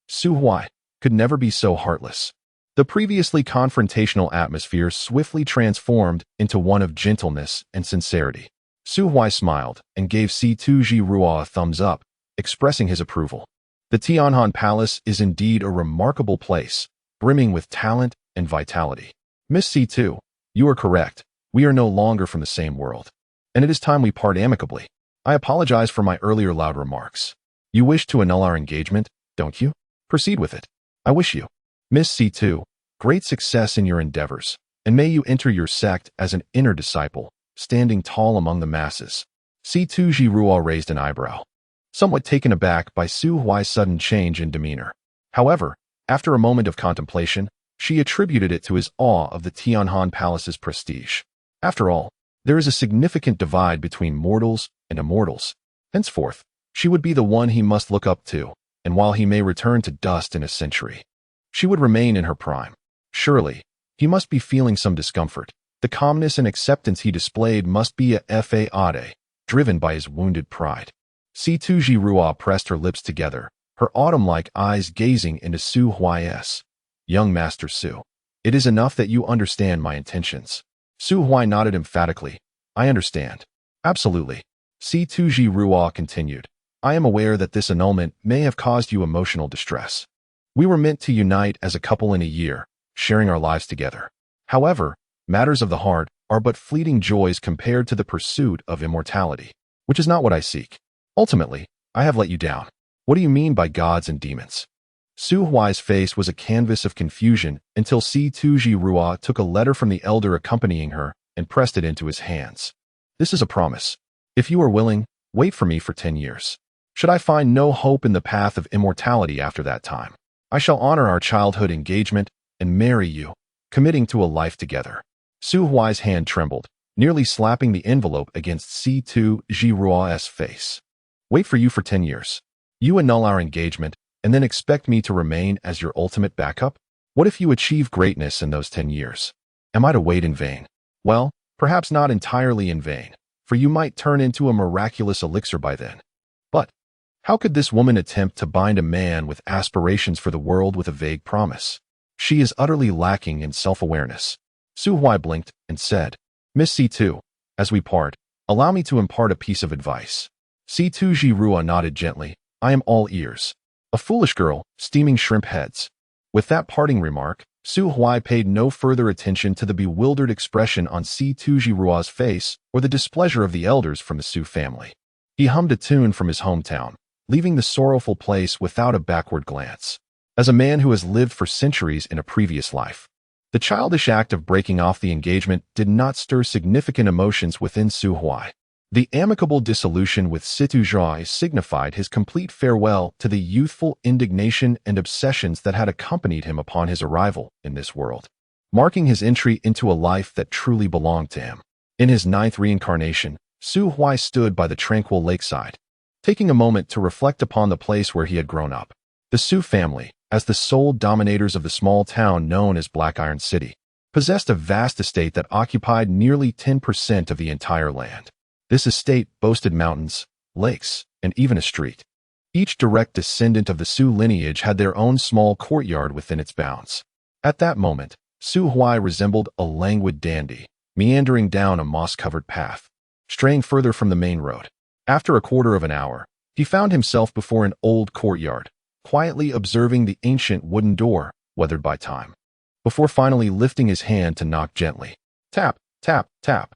Su Huai, could never be so heartless. The previously confrontational atmosphere swiftly transformed into one of gentleness and sincerity. Su Huai smiled and gave Situ Zhuo a thumbs up, expressing his approval. The Tianhan Palace is indeed a remarkable place, brimming with talent and vitality. Miss Situ, you are correct. We are no longer from the same world, and it is time we part amicably. I apologize for my earlier loud remarks. You wish to annul our engagement, don't you? Proceed with it. I wish you, Miss C2, great success in your endeavors, and may you enter your sect as an inner disciple, standing tall among the masses. C2 Jiruo raised an eyebrow, somewhat taken aback by Su Huai's sudden change in demeanor. However, after a moment of contemplation, she attributed it to his awe of the Tianhan Palace's prestige. After all, there is a significant divide between mortals and immortals. Henceforth, she would be the one he must look up to, and while he may return to dust in a century, she would remain in her prime. Surely, he must be feeling some discomfort. The calmness and acceptance he displayed must be a fade, driven by his wounded pride. C2 Jiruo pressed her lips together, her autumn-like eyes gazing into Su Huai's. Young Master Su, it is enough that you understand my intentions. Su Huai nodded emphatically. I understand. Absolutely. Si Rua continued. I am aware that this annulment may have caused you emotional distress. We were meant to unite as a couple in a year, sharing our lives together. However, matters of the heart are but fleeting joys compared to the pursuit of immortality, which is not what I seek. Ultimately, I have let you down. What do you mean by gods and demons? Su Huai's face was a canvas of confusion until Si Rua took a letter from the elder accompanying her and pressed it into his hands. This is a promise. If you are willing, wait for me for 10 years. Should I find no hope in the path of immortality after that time, I shall honor our childhood engagement and marry you, committing to a life together. Su Huai's hand trembled, nearly slapping the envelope against Si Rua's face. Wait for you for 10 years. You annul our engagement and then expect me to remain as your ultimate backup? What if you achieve greatness in those 10 years? Am I to wait in vain? Well, perhaps not entirely in vain, for you might turn into a miraculous elixir by then. But how could this woman attempt to bind a man with aspirations for the world with a vague promise? She is utterly lacking in self-awareness. Su Huai blinked and said, Miss C2, as we part, allow me to impart a piece of advice. C2 Rua nodded gently. I am all ears. A foolish girl, steaming shrimp heads. With that parting remark, Su Huai paid no further attention to the bewildered expression on C2 Rua's face or the displeasure of the elders from the Su family. He hummed a tune from his hometown, leaving the sorrowful place without a backward glance. As a man who has lived for centuries in a previous life, the childish act of breaking off the engagement did not stir significant emotions within Su Huai. The amicable dissolution with Situ Zhai signified his complete farewell to the youthful indignation and obsessions that had accompanied him upon his arrival in this world, marking his entry into a life that truly belonged to him. In his 9th reincarnation, Su Huai stood by the tranquil lakeside, taking a moment to reflect upon the place where he had grown up. The Su family, as the sole dominators of the small town known as Black Iron City, possessed a vast estate that occupied nearly 10% of the entire land. This estate boasted mountains, lakes, and even a street. Each direct descendant of the Su lineage had their own small courtyard within its bounds. At that moment, Su Huai resembled a languid dandy, meandering down a moss-covered path, straying further from the main road. After a quarter of an hour, he found himself before an old courtyard, quietly observing the ancient wooden door, weathered by time, before finally lifting his hand to knock gently. Tap, tap, tap.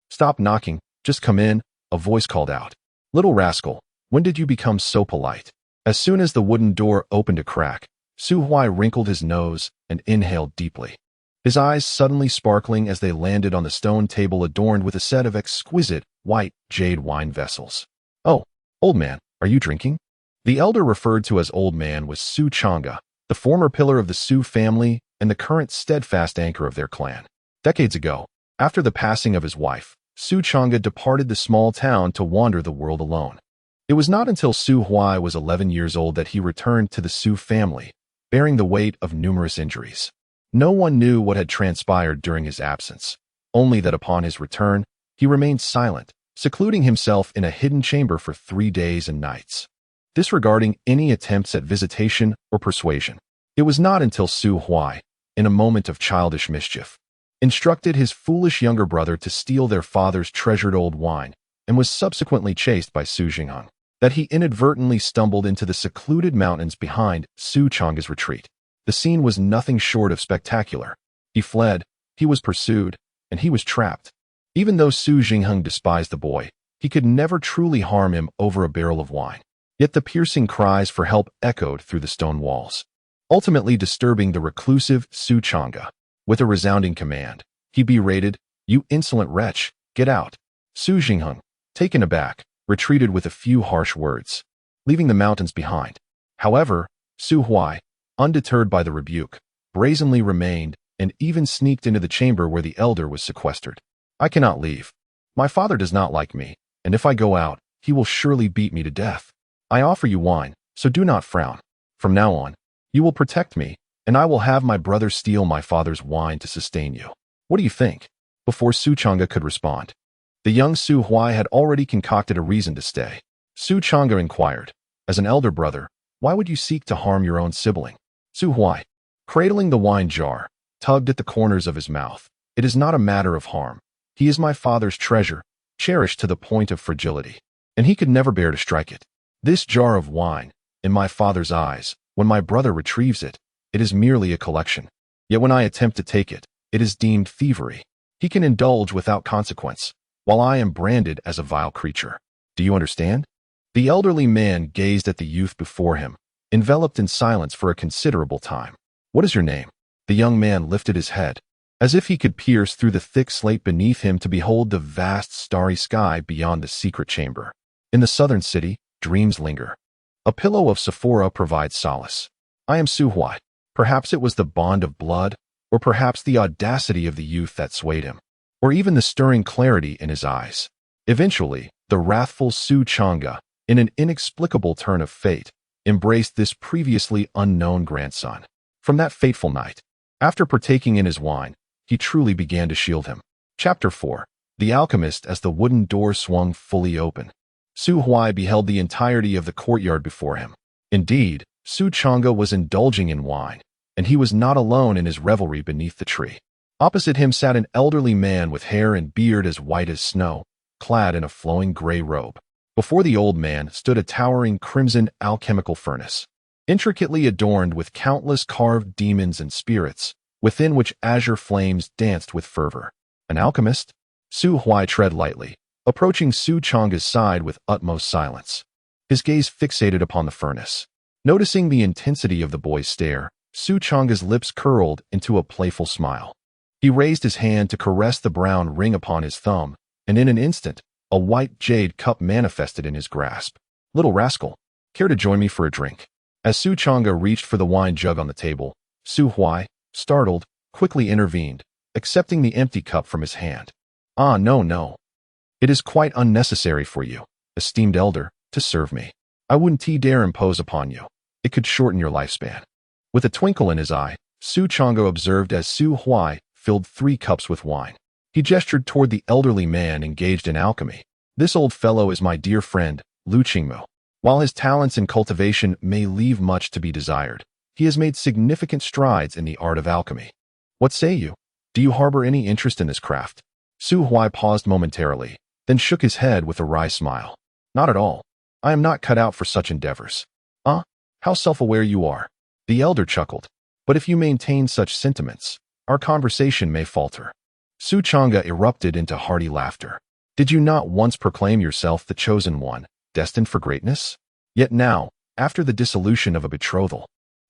Stop knocking. Just come in, a voice called out. Little rascal, when did you become so polite? As soon as the wooden door opened a crack, Su Huai wrinkled his nose and inhaled deeply, his eyes suddenly sparkling as they landed on the stone table adorned with a set of exquisite, white jade wine vessels. Oh, old man, are you drinking? The elder referred to as old man was Su Chang'e, the former pillar of the Su family and the current steadfast anchor of their clan. Decades ago, after the passing of his wife, Su Chang'e departed the small town to wander the world alone. It was not until Su Huai was 11 years old that he returned to the Su family, bearing the weight of numerous injuries. No one knew what had transpired during his absence, only that upon his return, he remained silent, secluding himself in a hidden chamber for 3 days and nights, disregarding any attempts at visitation or persuasion. It was not until Su Huai, in a moment of childish mischief, instructed his foolish younger brother to steal their father's treasured old wine, and was subsequently chased by Su Jingheng, that he inadvertently stumbled into the secluded mountains behind Su Chang'e's retreat. The scene was nothing short of spectacular. He fled, he was pursued, and he was trapped. Even though Su Jingheng despised the boy, he could never truly harm him over a barrel of wine. Yet the piercing cries for help echoed through the stone walls, ultimately disturbing the reclusive Su Chang'e. With a resounding command, he berated, "You insolent wretch, get out!" Su Jingheng, taken aback, retreated with a few harsh words, leaving the mountains behind. However, Su Huai, undeterred by the rebuke, brazenly remained and even sneaked into the chamber where the elder was sequestered. I cannot leave. My father does not like me, and if I go out, he will surely beat me to death. I offer you wine, so do not frown. From now on, you will protect me, and I will have my brother steal my father's wine to sustain you. What do you think? Before Su Chang'e could respond, the young Su Huai had already concocted a reason to stay. Su Chang'e inquired, as an elder brother, why would you seek to harm your own sibling? Su Huai, cradling the wine jar, tugged at the corners of his mouth. It is not a matter of harm. He is my father's treasure, cherished to the point of fragility. and he could never bear to strike it. This jar of wine, in my father's eyes, when my brother retrieves it, it is merely a collection. Yet when I attempt to take it, it is deemed thievery. He can indulge without consequence, while I am branded as a vile creature. Do you understand? The elderly man gazed at the youth before him, enveloped in silence for a considerable time. What is your name? The young man lifted his head, as if he could pierce through the thick slate beneath him to behold the vast starry sky beyond the secret chamber. In the southern city, dreams linger. A pillow of Sephora provides solace. I am Su Huai. Perhaps it was the bond of blood, or perhaps the audacity of the youth that swayed him, or even the stirring clarity in his eyes. Eventually, the wrathful Su Chang'e, in an inexplicable turn of fate, embraced this previously unknown grandson. From that fateful night, after partaking in his wine, he truly began to shield him. Chapter 4. The Alchemist. As the wooden door swung fully open, Su Huai beheld the entirety of the courtyard before him. Indeed, Su Chang'e was indulging in wine, and he was not alone in his revelry beneath the tree. Opposite him sat an elderly man with hair and beard as white as snow, clad in a flowing gray robe. Before the old man stood a towering crimson alchemical furnace, intricately adorned with countless carved demons and spirits, within which azure flames danced with fervor. An alchemist? Su Huai tread lightly, approaching Su Chang'e's side with utmost silence, his gaze fixated upon the furnace. Noticing the intensity of the boy's stare, Su Chang'e's lips curled into a playful smile. He raised his hand to caress the brown ring upon his thumb, and in an instant, a white jade cup manifested in his grasp. Little rascal, care to join me for a drink? As Su Chang'e reached for the wine jug on the table, Su Huai, startled, quickly intervened, accepting the empty cup from his hand. Ah, no. It is quite unnecessary for you, esteemed elder, to serve me. I wouldn't dare impose upon you. It could shorten your lifespan. With a twinkle in his eye, Su Chang'e observed as Su Huai filled 3 cups with wine. He gestured toward the elderly man engaged in alchemy. This old fellow is my dear friend, Lu Qingmu. While his talents in cultivation may leave much to be desired, he has made significant strides in the art of alchemy. What say you? Do you harbor any interest in this craft? Su Huai paused momentarily, then shook his head with a wry smile. Not at all. I am not cut out for such endeavors. How self-aware you are. The elder chuckled. But if you maintain such sentiments, our conversation may falter. Su Chang'e erupted into hearty laughter. Did you not once proclaim yourself the chosen one, destined for greatness? Yet now, after the dissolution of a betrothal,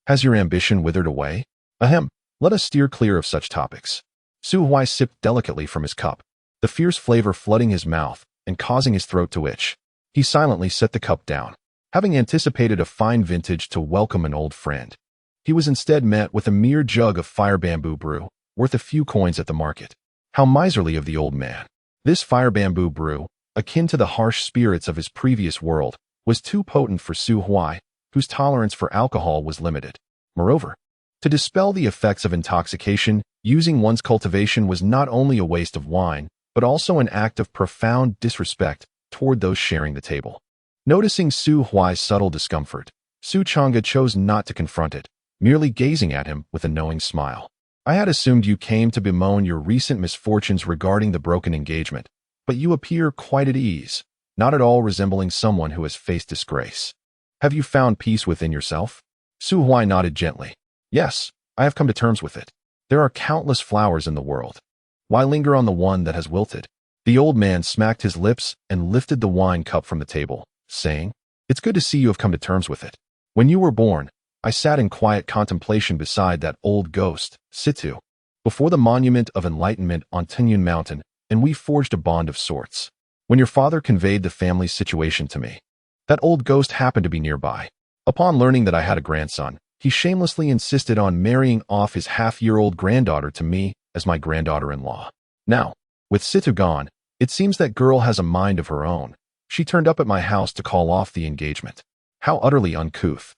has your ambition withered away? Ahem, let us steer clear of such topics. Su Huai sipped delicately from his cup, the fierce flavor flooding his mouth and causing his throat to itch. He silently set the cup down. Having anticipated a fine vintage to welcome an old friend, he was instead met with a mere jug of fire bamboo brew, worth a few coins at the market. How miserly of the old man. This fire bamboo brew, akin to the harsh spirits of his previous world, was too potent for Su Huai, whose tolerance for alcohol was limited. Moreover, to dispel the effects of intoxication, using one's cultivation was not only a waste of wine, but also an act of profound disrespect toward those sharing the table. Noticing Su Huai's subtle discomfort, Su Chang'e chose not to confront it, merely gazing at him with a knowing smile. I had assumed you came to bemoan your recent misfortunes regarding the broken engagement, but you appear quite at ease, not at all resembling someone who has faced disgrace. Have you found peace within yourself? Su Huai nodded gently. Yes, I have come to terms with it. There are countless flowers in the world. Why linger on the one that has wilted? The old man smacked his lips and lifted the wine cup from the table, saying, It's good to see you have come to terms with it. When you were born, I sat in quiet contemplation beside that old ghost, Situ, before the monument of enlightenment on Tinyun Mountain, and we forged a bond of sorts. When your father conveyed the family's situation to me, that old ghost happened to be nearby. Upon learning that I had a grandson, he shamelessly insisted on marrying off his half-year-old granddaughter to me as my granddaughter-in-law. Now, with Situ gone, it seems that girl has a mind of her own. She turned up at my house to call off the engagement. How utterly uncouth.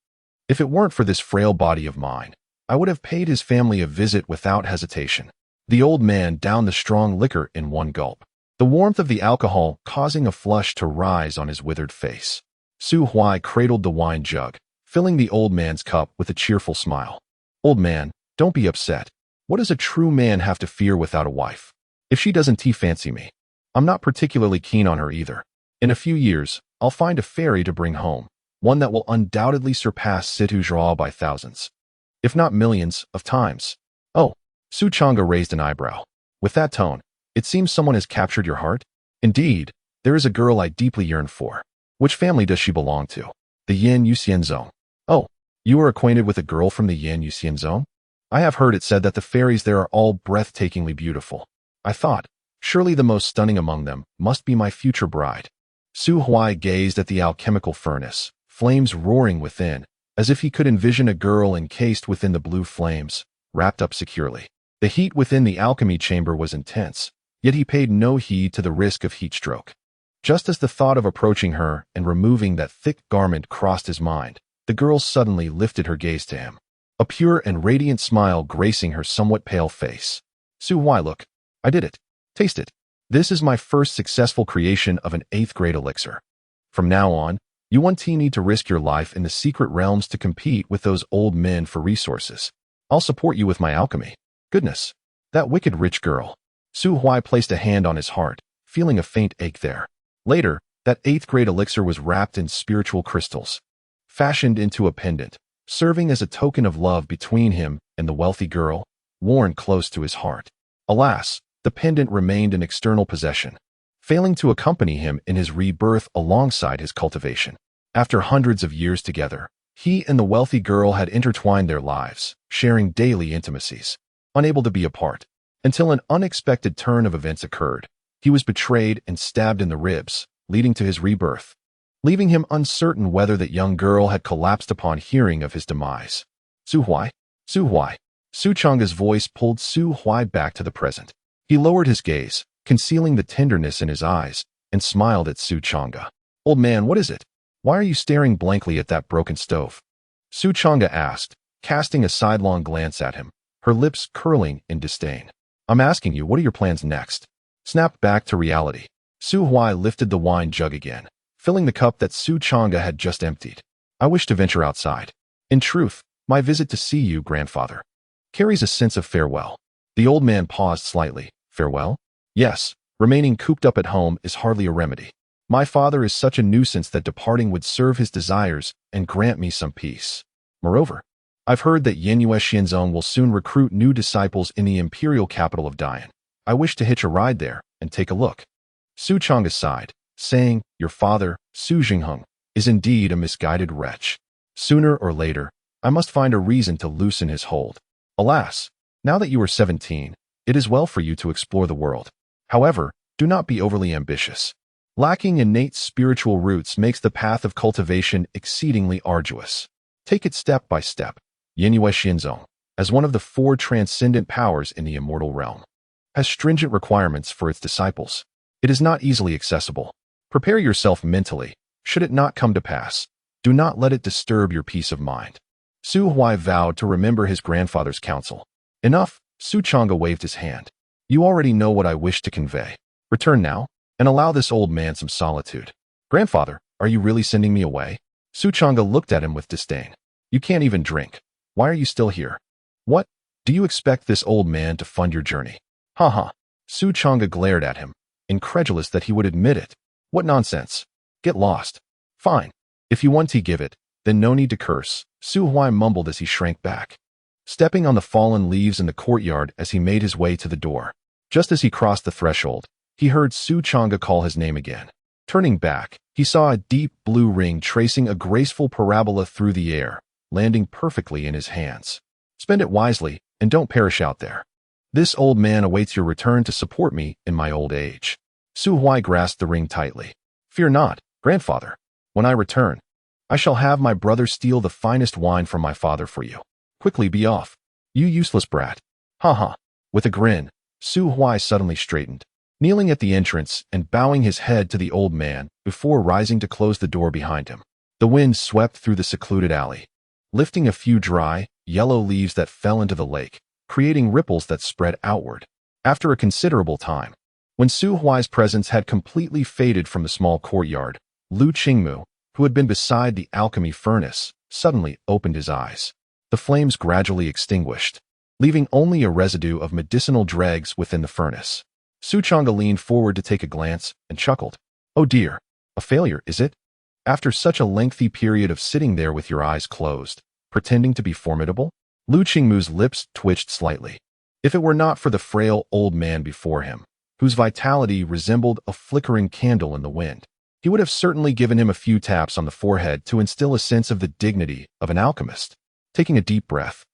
If it weren't for this frail body of mine, I would have paid his family a visit without hesitation. The old man downed the strong liquor in one gulp, the warmth of the alcohol causing a flush to rise on his withered face. Su Huai cradled the wine jug, filling the old man's cup with a cheerful smile. Old man, don't be upset. What does a true man have to fear without a wife? If she doesn't fancy me, I'm not particularly keen on her either. In a few years, I'll find a fairy to bring home, one that will undoubtedly surpass Su Huai by thousands, if not millions, of times. Oh, Su Chang'e raised an eyebrow. With that tone, it seems someone has captured your heart? Indeed, there is a girl I deeply yearn for. Which family does she belong to? The Yin Yuxian Zone. Oh, you are acquainted with a girl from the Yin Yuxian Zone? I have heard it said that the fairies there are all breathtakingly beautiful. I thought, surely the most stunning among them must be my future bride. Su Huai gazed at the alchemical furnace, flames roaring within, as if he could envision a girl encased within the blue flames, wrapped up securely. The heat within the alchemy chamber was intense, yet he paid no heed to the risk of heat stroke. Just as the thought of approaching her and removing that thick garment crossed his mind, the girl suddenly lifted her gaze to him, a pure and radiant smile gracing her somewhat pale face. Su Huai, look, I did it. Taste it. This is my first successful creation of an 8th grade elixir. From now on, you won't need to risk your life in the secret realms to compete with those old men for resources. I'll support you with my alchemy. Goodness, that wicked rich girl. Su Huai placed a hand on his heart, feeling a faint ache there. Later, that 8th grade elixir was wrapped in spiritual crystals, fashioned into a pendant, serving as a token of love between him and the wealthy girl, worn close to his heart. Alas, the pendant remained an external possession, failing to accompany him in his rebirth alongside his cultivation. After hundreds of years together, he and the wealthy girl had intertwined their lives, sharing daily intimacies. Unable to be apart, until an unexpected turn of events occurred. He was betrayed and stabbed in the ribs, leading to his rebirth, leaving him uncertain whether that young girl had collapsed upon hearing of his demise. Su Huai? Su Huai? Su Chang'e's voice pulled Su Huai back to the present. He lowered his gaze, concealing the tenderness in his eyes, and smiled at Su Chang'e. Old man, what is it? Why are you staring blankly at that broken stove? Su Chang'e asked, casting a sidelong glance at him, her lips curling in disdain. I'm asking you, what are your plans next? Snapped back to reality. Su Huai lifted the wine jug again, filling the cup that Su Chang'e had just emptied. I wish to venture outside. In truth, my visit to see you, grandfather, carries a sense of farewell. The old man paused slightly. Farewell? Yes, remaining cooped up at home is hardly a remedy. My father is such a nuisance that departing would serve his desires and grant me some peace. Moreover, I've heard that Yin Yuxian Zone will soon recruit new disciples in the imperial capital of Dian. I wish to hitch a ride there and take a look. Su Chang'e sighed, saying, your father, Su Jingheng, is indeed a misguided wretch. Sooner or later, I must find a reason to loosen his hold. Alas, now that you are 17, it is well for you to explore the world. However, do not be overly ambitious. Lacking innate spiritual roots makes the path of cultivation exceedingly arduous. Take it step by step. Yin Yuxian Zone, as one of the 4 transcendent powers in the immortal realm, has stringent requirements for its disciples. It is not easily accessible. Prepare yourself mentally. Should it not come to pass, do not let it disturb your peace of mind. Su Huai vowed to remember his grandfather's counsel. Enough, Su Chang'e waved his hand. You already know what I wish to convey. Return now, and allow this old man some solitude. Grandfather, are you really sending me away? Su Chang'e looked at him with disdain. You can't even drink. Why are you still here? What? Do you expect this old man to fund your journey? Ha ha. Su Chang'e glared at him, incredulous that he would admit it. What nonsense. Get lost. Fine. If you want to give it, then no need to curse, Su Huai mumbled as he shrank back, stepping on the fallen leaves in the courtyard as he made his way to the door. Just as he crossed the threshold, he heard Su Chang'e call his name again. Turning back, he saw a deep blue ring tracing a graceful parabola through the air, landing perfectly in his hands. Spend it wisely, and don't perish out there. This old man awaits your return to support me in my old age. Su Huai grasped the ring tightly. Fear not, grandfather. When I return, I shall have my brother steal the finest wine from my father for you. Quickly be off, you useless brat. Ha ha. With a grin, Su Huai suddenly straightened, kneeling at the entrance and bowing his head to the old man before rising to close the door behind him. The wind swept through the secluded alley, lifting a few dry, yellow leaves that fell into the lake, creating ripples that spread outward. After a considerable time, when Su Huai's presence had completely faded from the small courtyard, Lu Qingmu, who had been beside the alchemy furnace, suddenly opened his eyes. The flames gradually extinguished, leaving only a residue of medicinal dregs within the furnace. Su Chang'e leaned forward to take a glance and chuckled. Oh dear, a failure, is it? After such a lengthy period of sitting there with your eyes closed, pretending to be formidable? Lu Qingmu's lips twitched slightly. If it were not for the frail old man before him, whose vitality resembled a flickering candle in the wind, he would have certainly given him a few taps on the forehead to instill a sense of the dignity of an alchemist. Taking a deep breath,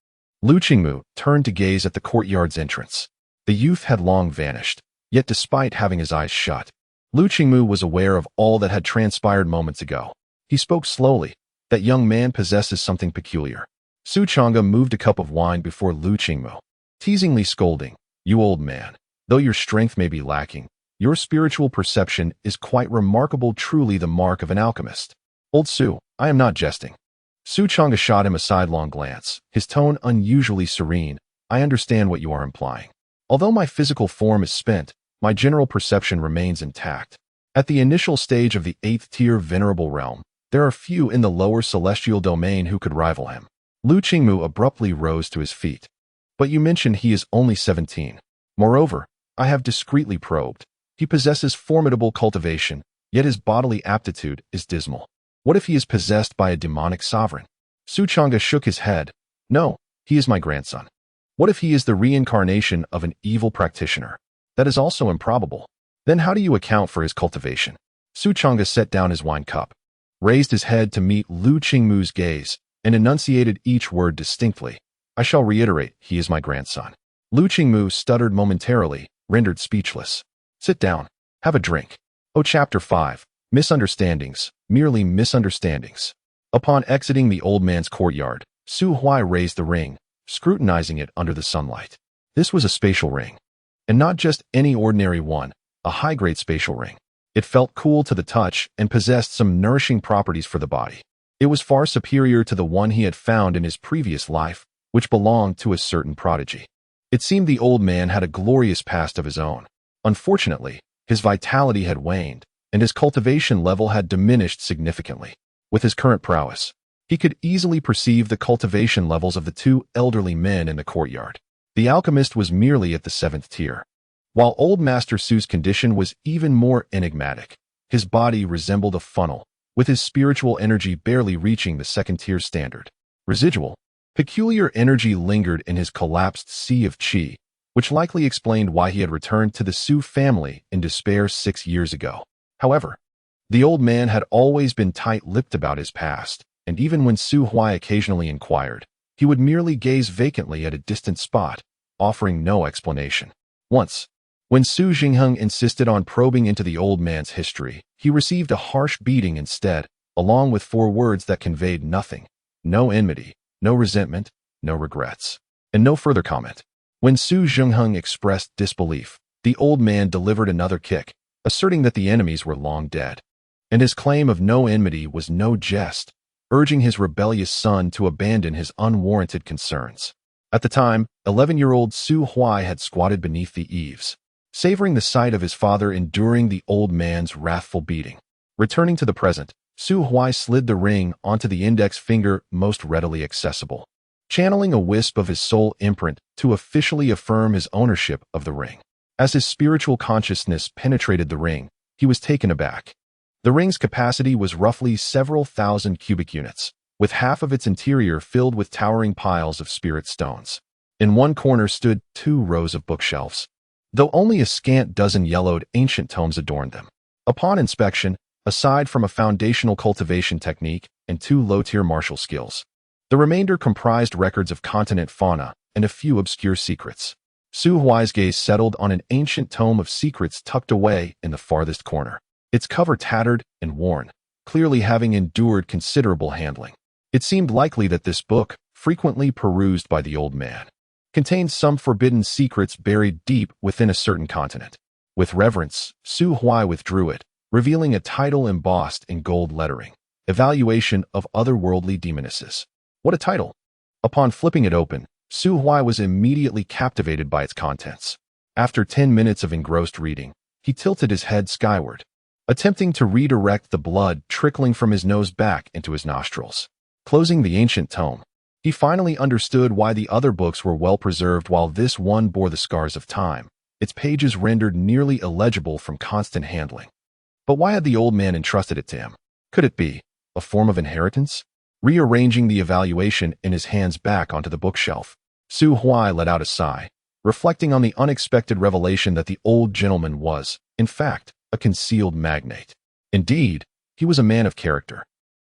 Lu Qingmu turned to gaze at the courtyard's entrance. The youth had long vanished, yet despite having his eyes shut, Lu Qingmu was aware of all that had transpired moments ago. He spoke slowly. That young man possesses something peculiar. Su Chang'e moved a cup of wine before Lu Qingmu, teasingly scolding, "You old man, though your strength may be lacking, your spiritual perception is quite remarkable, truly the mark of an alchemist." "Old Su, I am not jesting." Su Chang'e shot him a sidelong glance, his tone unusually serene. "I understand what you are implying. Although my physical form is spent, my general perception remains intact. At the initial stage of the 8th-tier venerable realm, there are few in the lower celestial domain who could rival him." Lu Qingmu abruptly rose to his feet. "But you mentioned he is only 17. Moreover, I have discreetly probed. He possesses formidable cultivation, yet his bodily aptitude is dismal. What if he is possessed by a demonic sovereign?" Su Chang'e shook his head. "No, he is my grandson." "What if he is the reincarnation of an evil practitioner?" "That is also improbable." "Then how do you account for his cultivation?" Su Chang'e set down his wine cup, raised his head to meet Lu Qingmu's gaze, and enunciated each word distinctly. "I shall reiterate, he is my grandson." Lu Qingmu stuttered momentarily, rendered speechless. "Sit down. Have a drink." Oh, Chapter 5. Misunderstandings, merely misunderstandings. Upon exiting the old man's courtyard, Su Huai raised the ring, scrutinizing it under the sunlight. This was a spatial ring. And not just any ordinary one, a high-grade spatial ring. It felt cool to the touch and possessed some nourishing properties for the body. It was far superior to the one he had found in his previous life, which belonged to a certain prodigy. It seemed the old man had a glorious past of his own. Unfortunately, his vitality had waned, and his cultivation level had diminished significantly. With his current prowess, he could easily perceive the cultivation levels of the two elderly men in the courtyard. The alchemist was merely at the 7th tier, while old Master Su's condition was even more enigmatic. His body resembled a funnel, with his spiritual energy barely reaching the 2nd-tier standard. Residual, peculiar energy lingered in his collapsed sea of qi, which likely explained why he had returned to the Su family in despair 6 years ago. However, the old man had always been tight-lipped about his past, and even when Su Huai occasionally inquired, he would merely gaze vacantly at a distant spot, offering no explanation. Once, when Su Jingheng insisted on probing into the old man's history, he received a harsh beating instead, along with 4 words that conveyed nothing: no enmity, no resentment, no regrets, and no further comment. When Su Jingheng expressed disbelief, the old man delivered another kick, asserting that the enemies were long dead. And his claim of no enmity was no jest, urging his rebellious son to abandon his unwarranted concerns. At the time, 11-year-old Su Huai had squatted beneath the eaves, savoring the sight of his father enduring the old man's wrathful beating. Returning to the present, Su Huai slid the ring onto the index finger most readily accessible, channeling a wisp of his soul imprint to officially affirm his ownership of the ring. As his spiritual consciousness penetrated the ring, he was taken aback. The ring's capacity was roughly several thousand cubic units, with half of its interior filled with towering piles of spirit stones. In one corner stood 2 rows of bookshelves, though only a scant dozen yellowed ancient tomes adorned them. Upon inspection, aside from a foundational cultivation technique and 2 low-tier martial skills, the remainder comprised records of continent fauna and a few obscure secrets. Su Huai's gaze settled on an ancient tome of secrets tucked away in the farthest corner, its cover tattered and worn, clearly having endured considerable handling. It seemed likely that this book, frequently perused by the old man, contained some forbidden secrets buried deep within a certain continent. With reverence, Su Huai withdrew it, revealing a title embossed in gold lettering: Evaluation of Otherworldly Demonesses. What a title! Upon flipping it open, Su Huai was immediately captivated by its contents. After 10 minutes of engrossed reading, he tilted his head skyward, attempting to redirect the blood trickling from his nose back into his nostrils. Closing the ancient tome, he finally understood why the other books were well preserved while this one bore the scars of time, its pages rendered nearly illegible from constant handling. But why had the old man entrusted it to him? Could it be a form of inheritance? Rearranging the evaluation in his hands back onto the bookshelf, Su Huai let out a sigh, reflecting on the unexpected revelation that the old gentleman was, in fact, a concealed magnate. Indeed, he was a man of character,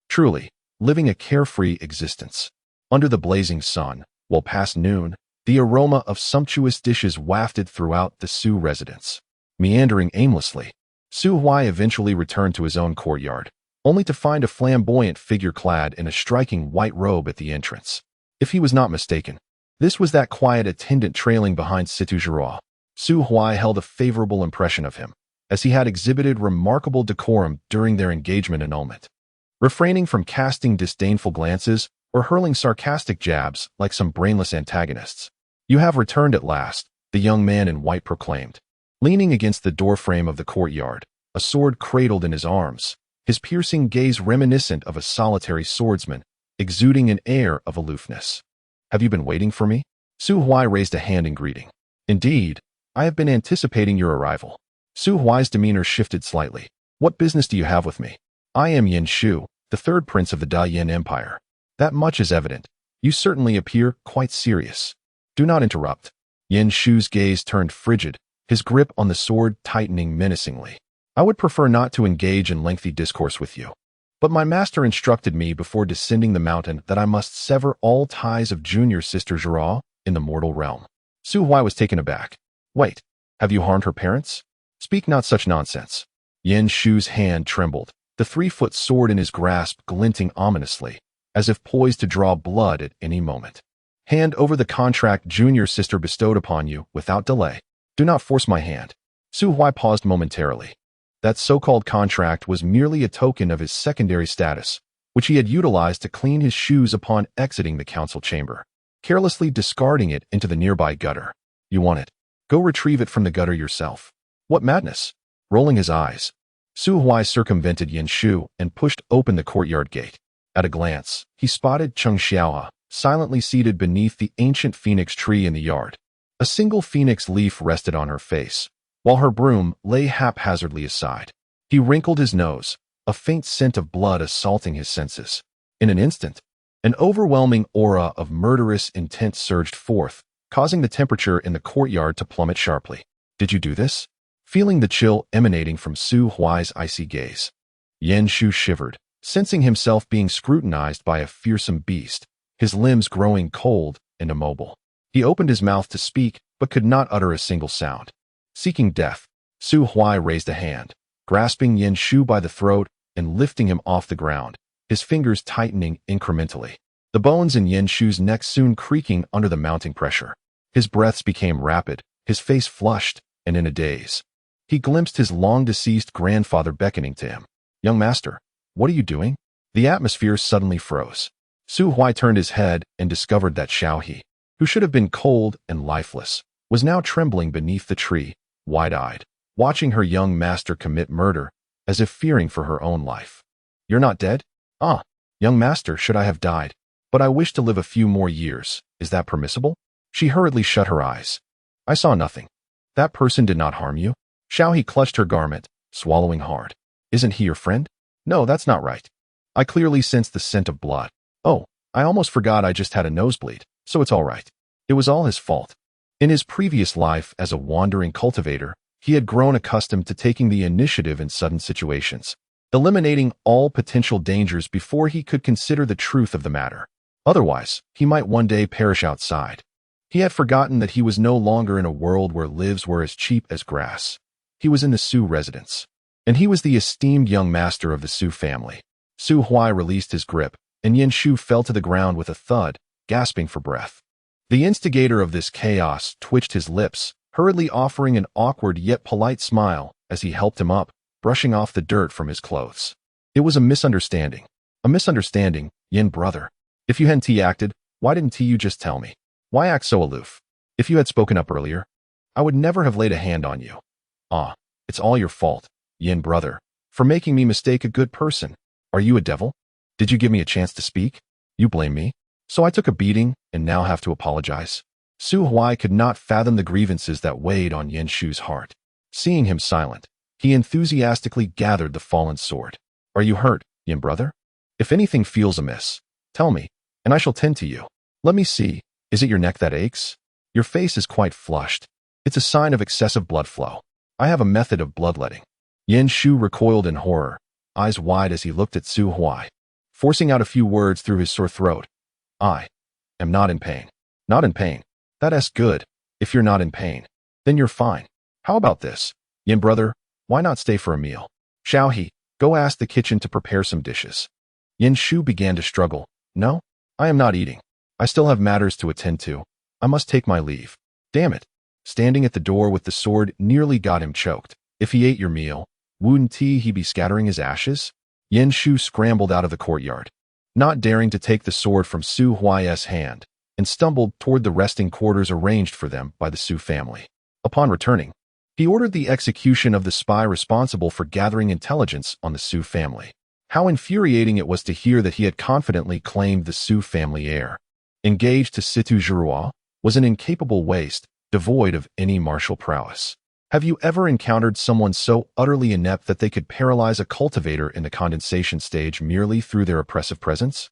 truly, living a carefree existence. Under the blazing sun, well past noon, the aroma of sumptuous dishes wafted throughout the Su residence. Meandering aimlessly, Su Huai eventually returned to his own courtyard, only to find a flamboyant figure clad in a striking white robe at the entrance. If he was not mistaken, this was that quiet attendant trailing behind Situ Zhira. Su Huai held a favorable impression of him, as he had exhibited remarkable decorum during their engagement annulment, refraining from casting disdainful glances or hurling sarcastic jabs like some brainless antagonists. "You have returned at last," the young man in white proclaimed. Leaning against the doorframe of the courtyard, a sword cradled in his arms, his piercing gaze reminiscent of a solitary swordsman, exuding an air of aloofness. "Have you been waiting for me?" Su Huai raised a hand in greeting. "Indeed, I have been anticipating your arrival." Su Huai's demeanor shifted slightly. "What business do you have with me? I am Yin Shu, the third prince of the Da Yin Empire. That much is evident. You certainly appear quite serious. Do not interrupt." Yin Shu's gaze turned frigid, his grip on the sword tightening menacingly. "I would prefer not to engage in lengthy discourse with you, but my master instructed me before descending the mountain that I must sever all ties of junior sister Zhira in the mortal realm." Su Huai was taken aback. "Wait, have you harmed her parents? Speak not such nonsense." Yin Shu's hand trembled, the 3-foot sword in his grasp glinting ominously, as if poised to draw blood at any moment. "Hand over the contract junior sister bestowed upon you without delay. Do not force my hand." Su Huai paused momentarily. That so-called contract was merely a token of his secondary status, which he had utilized to clean his shoes upon exiting the council chamber, carelessly discarding it into the nearby gutter. "You want it? Go retrieve it from the gutter yourself." "What madness!" Rolling his eyes, Su Huai circumvented Yin Shu and pushed open the courtyard gate. At a glance, he spotted Cheng Xiaohe, silently seated beneath the ancient phoenix tree in the yard. A single phoenix leaf rested on her face, while her broom lay haphazardly aside. He wrinkled his nose, a faint scent of blood assaulting his senses. In an instant, an overwhelming aura of murderous intent surged forth, causing the temperature in the courtyard to plummet sharply. "Did you do this?" Feeling the chill emanating from Su Huai's icy gaze, Yin Shu shivered, sensing himself being scrutinized by a fearsome beast, his limbs growing cold and immobile. He opened his mouth to speak, but could not utter a single sound. Seeking death, Su Huai raised a hand, grasping Yin Shu by the throat and lifting him off the ground, his fingers tightening incrementally. The bones in Yin Shu's neck soon creaking under the mounting pressure. His breaths became rapid, his face flushed, and in a daze. He glimpsed his long-deceased grandfather beckoning to him. "Young master, what are you doing?" The atmosphere suddenly froze. Su Huai turned his head and discovered that Xiaohe, who should have been cold and lifeless, was now trembling beneath the tree, wide-eyed, watching her young master commit murder, as if fearing for her own life. "You're not dead?" "Ah, young master, should I have died? But I wish to live a few more years. Is that permissible?" She hurriedly shut her eyes. "I saw nothing. That person did not harm you." Xiaohe clutched her garment, swallowing hard. "Isn't he your friend?" "No, that's not right. I clearly sense the scent of blood." "Oh, I almost forgot I just had a nosebleed, so it's all right." It was all his fault. In his previous life as a wandering cultivator, he had grown accustomed to taking the initiative in sudden situations, eliminating all potential dangers before he could consider the truth of the matter. Otherwise, he might one day perish outside. He had forgotten that he was no longer in a world where lives were as cheap as grass. He was in the Su residence, and he was the esteemed young master of the Su family. Su Huai released his grip, and Yin Shu fell to the ground with a thud, gasping for breath. The instigator of this chaos twitched his lips, hurriedly offering an awkward yet polite smile as he helped him up, brushing off the dirt from his clothes. "It was a misunderstanding. A misunderstanding, Yin brother. If you hadn't acted, why didn't you just tell me? Why act so aloof? If you had spoken up earlier, I would never have laid a hand on you. Ah, it's all your fault, Yin brother, for making me mistake a good person. Are you a devil? Did you give me a chance to speak? You blame me? So I took a beating and now have to apologize." Su Huai could not fathom the grievances that weighed on Yin Shu's heart. Seeing him silent, he enthusiastically gathered the fallen sword. "Are you hurt, Yin brother? If anything feels amiss, tell me, and I shall tend to you. Let me see, is it your neck that aches? Your face is quite flushed. It's a sign of excessive blood flow. I have a method of bloodletting. Yin Shu recoiled in horror, eyes wide as he looked at Su Huai, forcing out a few words through his sore throat. I am not in pain. Not in pain. That's good. If you're not in pain, then you're fine. How about this? Yin brother, why not stay for a meal? Xiao He, go ask the kitchen to prepare some dishes. Yin Shu began to struggle. No, I am not eating. I still have matters to attend to. I must take my leave. Damn it. Standing at the door with the sword nearly got him choked. If he ate your meal, wouldn't he be scattering his ashes? Yin Shu scrambled out of the courtyard, not daring to take the sword from Su Huai's hand, and stumbled toward the resting quarters arranged for them by the Su family. Upon returning, he ordered the execution of the spy responsible for gathering intelligence on the Su family. How infuriating it was to hear that he had confidently claimed the Su family heir. Engaged to Situ Zhuruo, was an incapable waste, devoid of any martial prowess. Have you ever encountered someone so utterly inept that they could paralyze a cultivator in the condensation stage merely through their oppressive presence?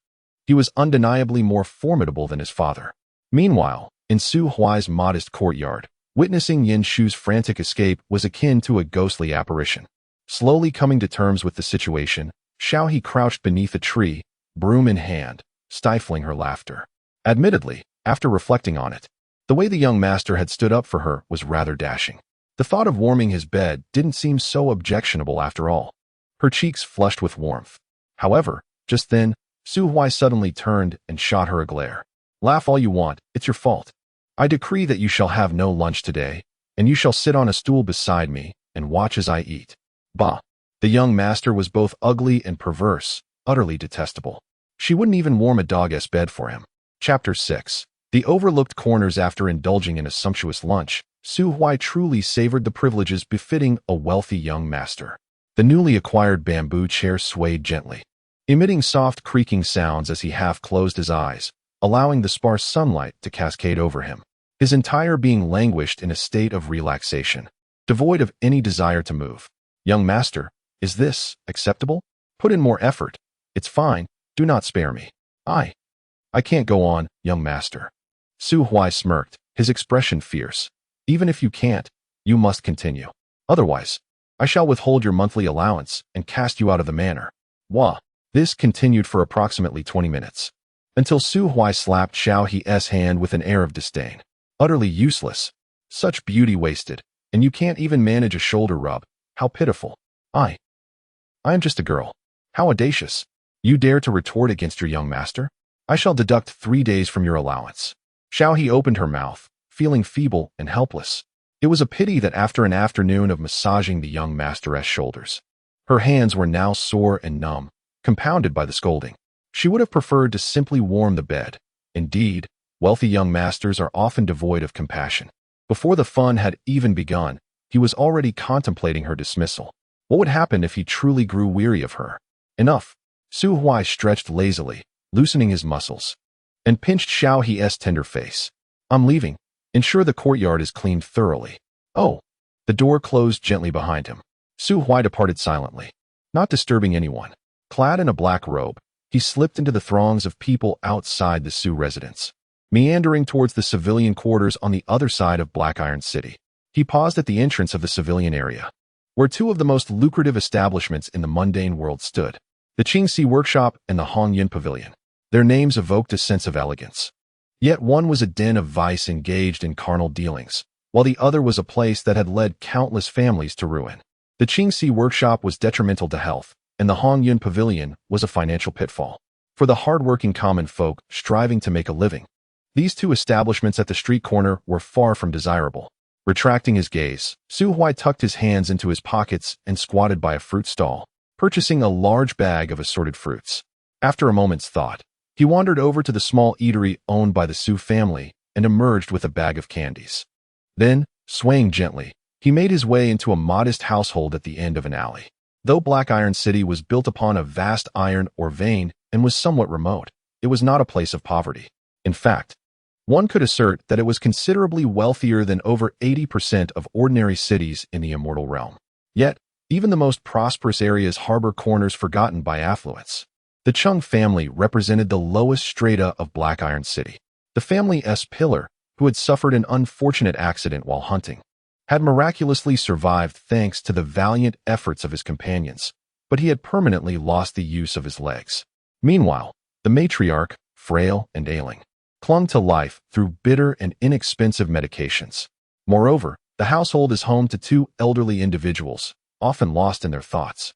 He was undeniably more formidable than his father. Meanwhile, in Su Huai's modest courtyard, witnessing Yin Shu's frantic escape was akin to a ghostly apparition. Slowly coming to terms with the situation, Xiao He crouched beneath a tree, broom in hand, stifling her laughter. Admittedly, after reflecting on it, the way the young master had stood up for her was rather dashing. The thought of warming his bed didn't seem so objectionable after all. Her cheeks flushed with warmth. However, just then, Su Huai suddenly turned and shot her a glare. Laugh all you want, it's your fault. I decree that you shall have no lunch today, and you shall sit on a stool beside me and watch as I eat. Bah! The young master was both ugly and perverse, utterly detestable. She wouldn't even warm a dog's bed for him. Chapter 6. The overlooked corners. After indulging in a sumptuous lunch, Su Huai truly savored the privileges befitting a wealthy young master. The newly acquired bamboo chair swayed gently, emitting soft creaking sounds as he half closed his eyes, allowing the sparse sunlight to cascade over him. His entire being languished in a state of relaxation, devoid of any desire to move. Young master, is this acceptable? Put in more effort. It's fine. Do not spare me. I can't go on, young master. Su Huai smirked, his expression fierce. Even if you can't, you must continue. Otherwise, I shall withhold your monthly allowance and cast you out of the manor. Wah! This continued for approximately 20 minutes, until Su Huai slapped Xiao He's hand with an air of disdain. Utterly useless. Such beauty wasted, and you can't even manage a shoulder rub. How pitiful. I am just a girl. How audacious. You dare to retort against your young master? I shall deduct 3 days from your allowance. Xiao He opened her mouth, feeling feeble and helpless. It was a pity that after an afternoon of massaging the young master's shoulders, her hands were now sore and numb, compounded by the scolding. She would have preferred to simply warm the bed. Indeed, wealthy young masters are often devoid of compassion. Before the fun had even begun, he was already contemplating her dismissal. What would happen if he truly grew weary of her? Enough. Su Huai stretched lazily, loosening his muscles, and pinched Xiao He's tender face. I'm leaving. Ensure the courtyard is cleaned thoroughly. Oh. The door closed gently behind him. Su Huai departed silently, not disturbing anyone. Clad in a black robe, he slipped into the throngs of people outside the Su residence, meandering towards the civilian quarters on the other side of Black Iron City. He paused at the entrance of the civilian area, where two of the most lucrative establishments in the mundane world stood, the Qingxi Workshop and the Hongyan Pavilion. Their names evoked a sense of elegance. Yet one was a den of vice engaged in carnal dealings, while the other was a place that had led countless families to ruin. The Qingxi Workshop was detrimental to health, and the Hongyan Pavilion was a financial pitfall for the hard-working common folk striving to make a living. These two establishments at the street corner were far from desirable. Retracting his gaze, Su Huai tucked his hands into his pockets and squatted by a fruit stall, purchasing a large bag of assorted fruits. After a moment's thought, he wandered over to the small eatery owned by the Su family and emerged with a bag of candies. Then, swaying gently, he made his way into a modest household at the end of an alley. Though Black Iron City was built upon a vast iron ore vein and was somewhat remote, it was not a place of poverty. In fact, one could assert that it was considerably wealthier than over 80% of ordinary cities in the immortal realm. Yet, Even the most prosperous areas harbor corners forgotten by affluence. The Chung family represented the lowest strata of Black Iron City. The family's pillar, who had suffered an unfortunate accident while hunting, had miraculously survived thanks to the valiant efforts of his companions, but he had permanently lost the use of his legs. Meanwhile, the matriarch, frail and ailing, clung to life through bitter and inexpensive medications. Moreover, the household is home to two elderly individuals, often lost in their thoughts,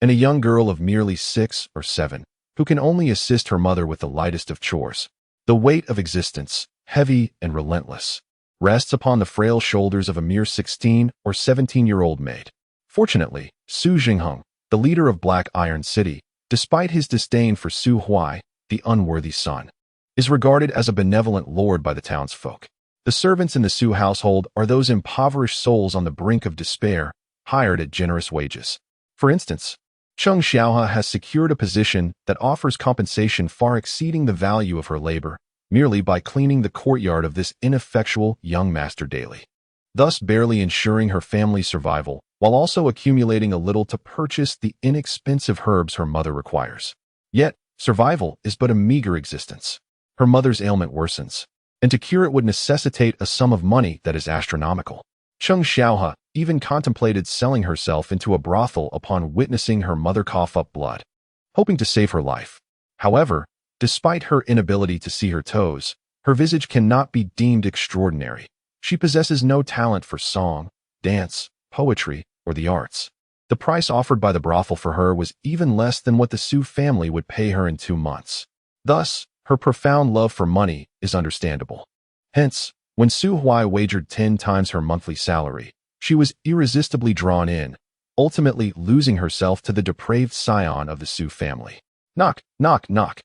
and a young girl of merely 6 or 7, who can only assist her mother with the lightest of chores. The weight of existence, heavy and relentless, rests upon the frail shoulders of a mere 16 or 17-year-old maid. Fortunately, Su Jingheng, the leader of Black Iron City, despite his disdain for Su Huai, the unworthy son, is regarded as a benevolent lord by the townsfolk. The servants in the Su household are those impoverished souls on the brink of despair, hired at generous wages. For instance, Chung Xiaohe has secured a position that offers compensation far exceeding the value of her labor, merely by cleaning the courtyard of this ineffectual young master daily, thus barely ensuring her family's survival, while also accumulating a little to purchase the inexpensive herbs her mother requires. Yet, survival is but a meager existence. Her mother's ailment worsens, and to cure it would necessitate a sum of money that is astronomical. Chung Xiaohe even contemplated selling herself into a brothel upon witnessing her mother cough up blood, hoping to save her life. However, despite her inability to see her toes, her visage cannot be deemed extraordinary. She possesses no talent for song, dance, poetry, or the arts. The price offered by the brothel for her was even less than what the Su family would pay her in 2 months. Thus, her profound love for money is understandable. Hence, when Su Huai wagered 10 times her monthly salary, she was irresistibly drawn in, ultimately losing herself to the depraved scion of the Su family. Knock, knock, knock.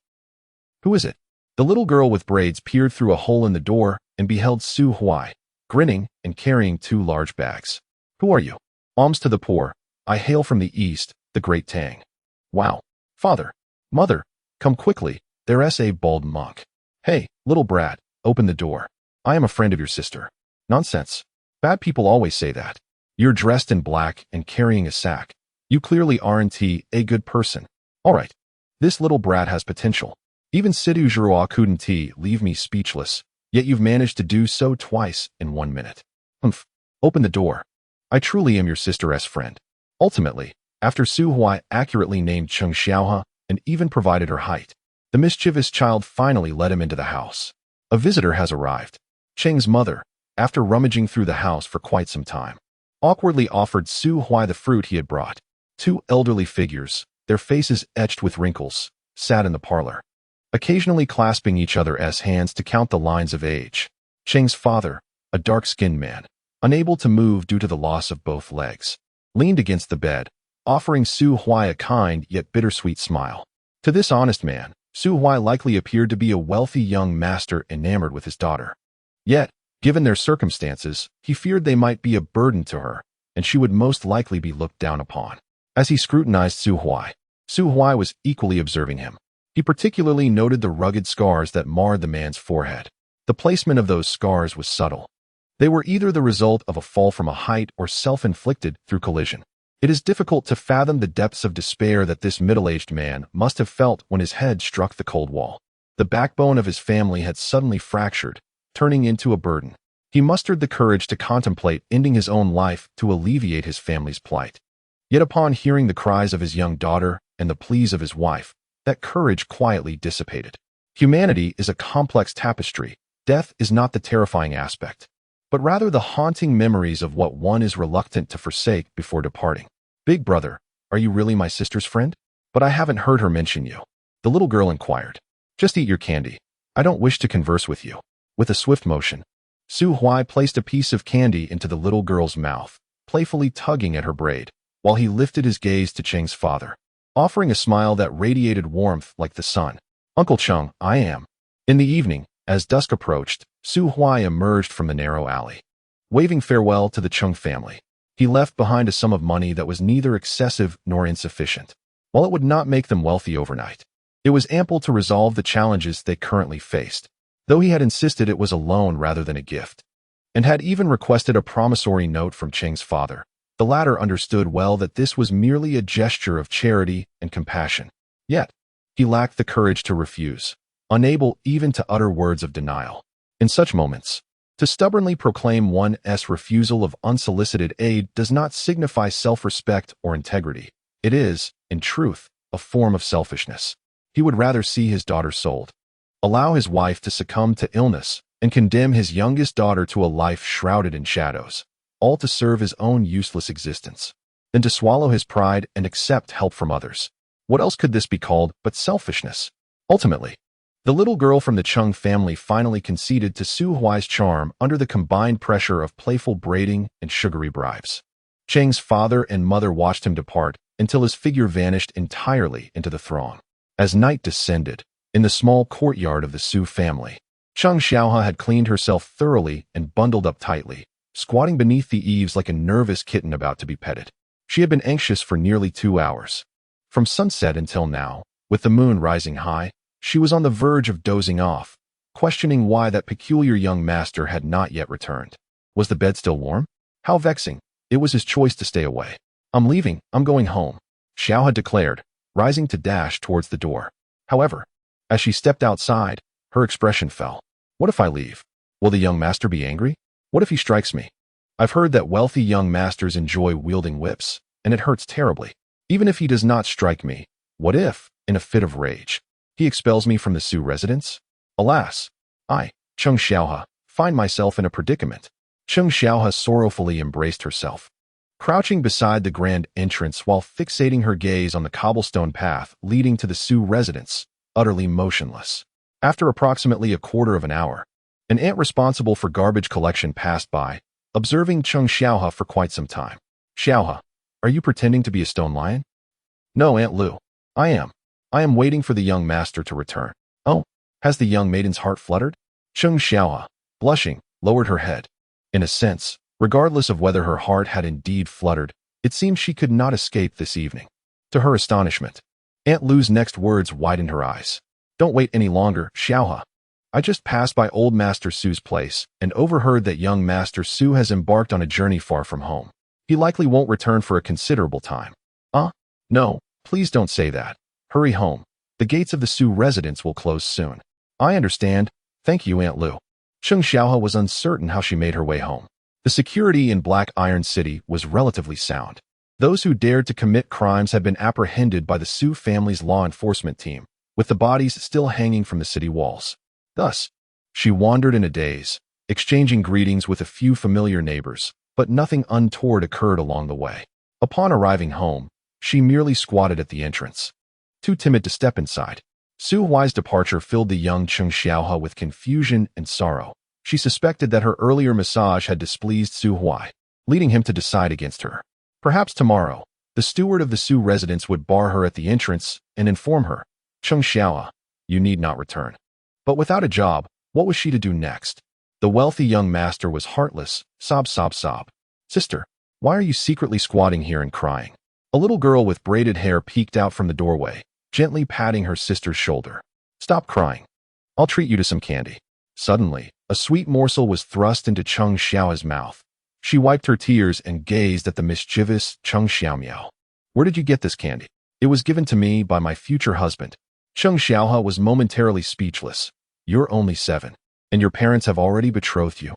Who is it? The little girl with braids peered through a hole in the door and beheld Su Huai, grinning and carrying 2 large bags. Who are you? Alms to the poor. I hail from the east, the great Tang. Wow. Father. Mother. Come quickly. There's a bald monk. Hey, little brat, open the door. I am a friend of your sister. Nonsense. Bad people always say that. You're dressed in black and carrying a sack. You clearly aren't a good person. All right. This little brat has potential. Even Sidu Zhuo couldn't leave me speechless, yet you've managed to do so twice in 1 minute. Humph. Open the door. I truly am your sister's friend. Ultimately, after Su Huai accurately named Chung Xiaohe and even provided her height, the mischievous child finally let him into the house. A visitor has arrived. Cheng's mother, after rummaging through the house for quite some time, awkwardly offered Su Huai the fruit he had brought. 2 elderly figures, their faces etched with wrinkles, sat in the parlor, occasionally clasping each other's hands to count the lines of age. Cheng's father, a dark-skinned man, unable to move due to the loss of both legs, leaned against the bed, offering Su Huai a kind yet bittersweet smile. To this honest man, Su Huai likely appeared to be a wealthy young master enamored with his daughter. Yet, given their circumstances, he feared they might be a burden to her, and she would most likely be looked down upon. As he scrutinized Su Huai was equally observing him. He particularly noted the rugged scars that marred the man's forehead. The placement of those scars was subtle. They were either the result of a fall from a height or self-inflicted through collision. It is difficult to fathom the depths of despair that this middle-aged man must have felt when his head struck the cold wall. The backbone of his family had suddenly fractured, turning into a burden. He mustered the courage to contemplate ending his own life to alleviate his family's plight. Yet upon hearing the cries of his young daughter and the pleas of his wife, that courage quietly dissipated. Humanity is a complex tapestry. Death is not the terrifying aspect, but rather the haunting memories of what one is reluctant to forsake before departing. Big brother, are you really my sister's friend? But I haven't heard her mention you. The little girl inquired. Just eat your candy. I don't wish to converse with you. With a swift motion, Su Huai placed a piece of candy into the little girl's mouth, playfully tugging at her braid, while he lifted his gaze to Cheng's father, offering a smile that radiated warmth like the sun. Uncle Chung, I am. In the evening, as dusk approached, Su Huai emerged from the narrow alley. Waving farewell to the Chung family, he left behind a sum of money that was neither excessive nor insufficient. While it would not make them wealthy overnight, it was ample to resolve the challenges they currently faced, though he had insisted it was a loan rather than a gift, and had even requested a promissory note from Cheng's father. The latter understood well that this was merely a gesture of charity and compassion. Yet, he lacked the courage to refuse, unable even to utter words of denial. In such moments, to stubbornly proclaim one's refusal of unsolicited aid does not signify self-respect or integrity. It is, in truth, a form of selfishness. He would rather see his daughter sold, allow his wife to succumb to illness, and condemn his youngest daughter to a life shrouded in shadows, all to serve his own useless existence, than to swallow his pride and accept help from others. What else could this be called but selfishness? Ultimately, the little girl from the Chung family finally conceded to Su Huai's charm under the combined pressure of playful braiding and sugary bribes. Cheng's father and mother watched him depart until his figure vanished entirely into the throng. As night descended, in the small courtyard of the Su family, Cheng Xiaohe had cleaned herself thoroughly and bundled up tightly, squatting beneath the eaves like a nervous kitten about to be petted. She had been anxious for nearly 2 hours. From sunset until now, with the moon rising high, she was on the verge of dozing off, questioning why that peculiar young master had not yet returned. Was the bed still warm? How vexing. It was his choice to stay away. I'm leaving, I'm going home, Xiao had declared, rising to dash towards the door. However, as she stepped outside, her expression fell. What if I leave? Will the young master be angry? What if he strikes me? I've heard that wealthy young masters enjoy wielding whips, and it hurts terribly. Even if he does not strike me, what if, in a fit of rage, he expels me from the Su residence? Alas, I, Cheng Xiaohe, find myself in a predicament. Cheng Xiaohe sorrowfully embraced herself, crouching beside the grand entrance while fixating her gaze on the cobblestone path leading to the Su residence, utterly motionless. After approximately a quarter of an hour, an ant responsible for garbage collection passed by, observing Cheng Xiaohe for quite some time. Xiaohe, are you pretending to be a stone lion? No, Aunt Lu. I am waiting for the young master to return. Oh, has the young maiden's heart fluttered? Cheng Xiaohe, blushing, lowered her head. In a sense, regardless of whether her heart had indeed fluttered, it seemed she could not escape this evening. To her astonishment, Aunt Lu's next words widened her eyes. Don't wait any longer, Xiaohe. I just passed by old Master Su's place and overheard that young Master Su has embarked on a journey far from home. He likely won't return for a considerable time. No, please don't say that. Hurry home. The gates of the Su residence will close soon. I understand. Thank you, Aunt Lu. Cheng Xiaohe was uncertain how she made her way home. The security in Black Iron City was relatively sound. Those who dared to commit crimes had been apprehended by the Su family's law enforcement team, with the bodies still hanging from the city walls. Thus, she wandered in a daze, exchanging greetings with a few familiar neighbors, but nothing untoward occurred along the way. Upon arriving home, she merely squatted at the entrance, too timid to step inside. Su Huai's departure filled the young Cheng Xiaohe with confusion and sorrow. She suspected that her earlier massage had displeased Su Huai, leading him to decide against her. Perhaps tomorrow, the steward of the Su residence would bar her at the entrance and inform her, Cheng Xiaohe, you need not return. But without a job, what was she to do next? The wealthy young master was heartless, sob. Sister, why are you secretly squatting here and crying? A little girl with braided hair peeked out from the doorway, gently patting her sister's shoulder. Stop crying. I'll treat you to some candy. Suddenly, a sweet morsel was thrust into Cheng Xiaohe's mouth. She wiped her tears and gazed at the mischievous Cheng Xiaomiao. Where did you get this candy? It was given to me by my future husband. Cheng Xiaohe was momentarily speechless. You're only 7, and your parents have already betrothed you.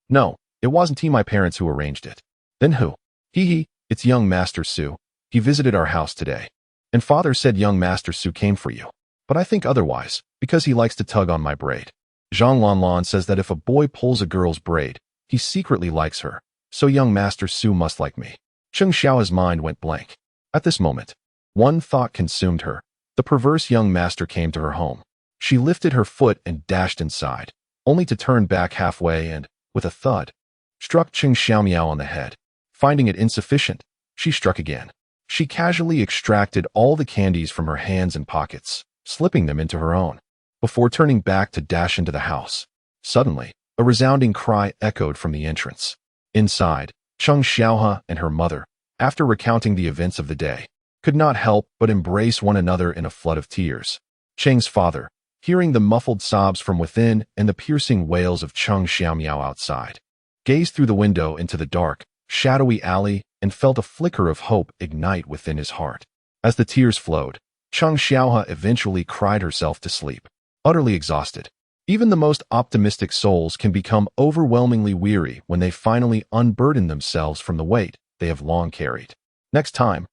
No, it wasn't my parents who arranged it. Then who? It's young Master Su. He visited our house today. And father said young Master Su came for you. But I think otherwise, because he likes to tug on my braid. Zhang Lanlan says that if a boy pulls a girl's braid, he secretly likes her. So young Master Su must like me. Cheng Xiao's mind went blank. At this moment, one thought consumed her. The perverse young master came to her home. She lifted her foot and dashed inside, only to turn back halfway and, with a thud, struck Cheng Xiaomiao on the head. Finding it insufficient, she struck again. She casually extracted all the candies from her hands and pockets, slipping them into her own, before turning back to dash into the house. Suddenly, a resounding cry echoed from the entrance. Inside, Cheng Xiaohe and her mother, after recounting the events of the day, could not help but embrace one another in a flood of tears. Cheng's father, hearing the muffled sobs from within and the piercing wails of Cheng Xiaomiao outside, gazed through the window into the dark, shadowy alley and felt a flicker of hope ignite within his heart. As the tears flowed, Cheng Xiaohe eventually cried herself to sleep, utterly exhausted. Even the most optimistic souls can become overwhelmingly weary when they finally unburden themselves from the weight they have long carried. Next time,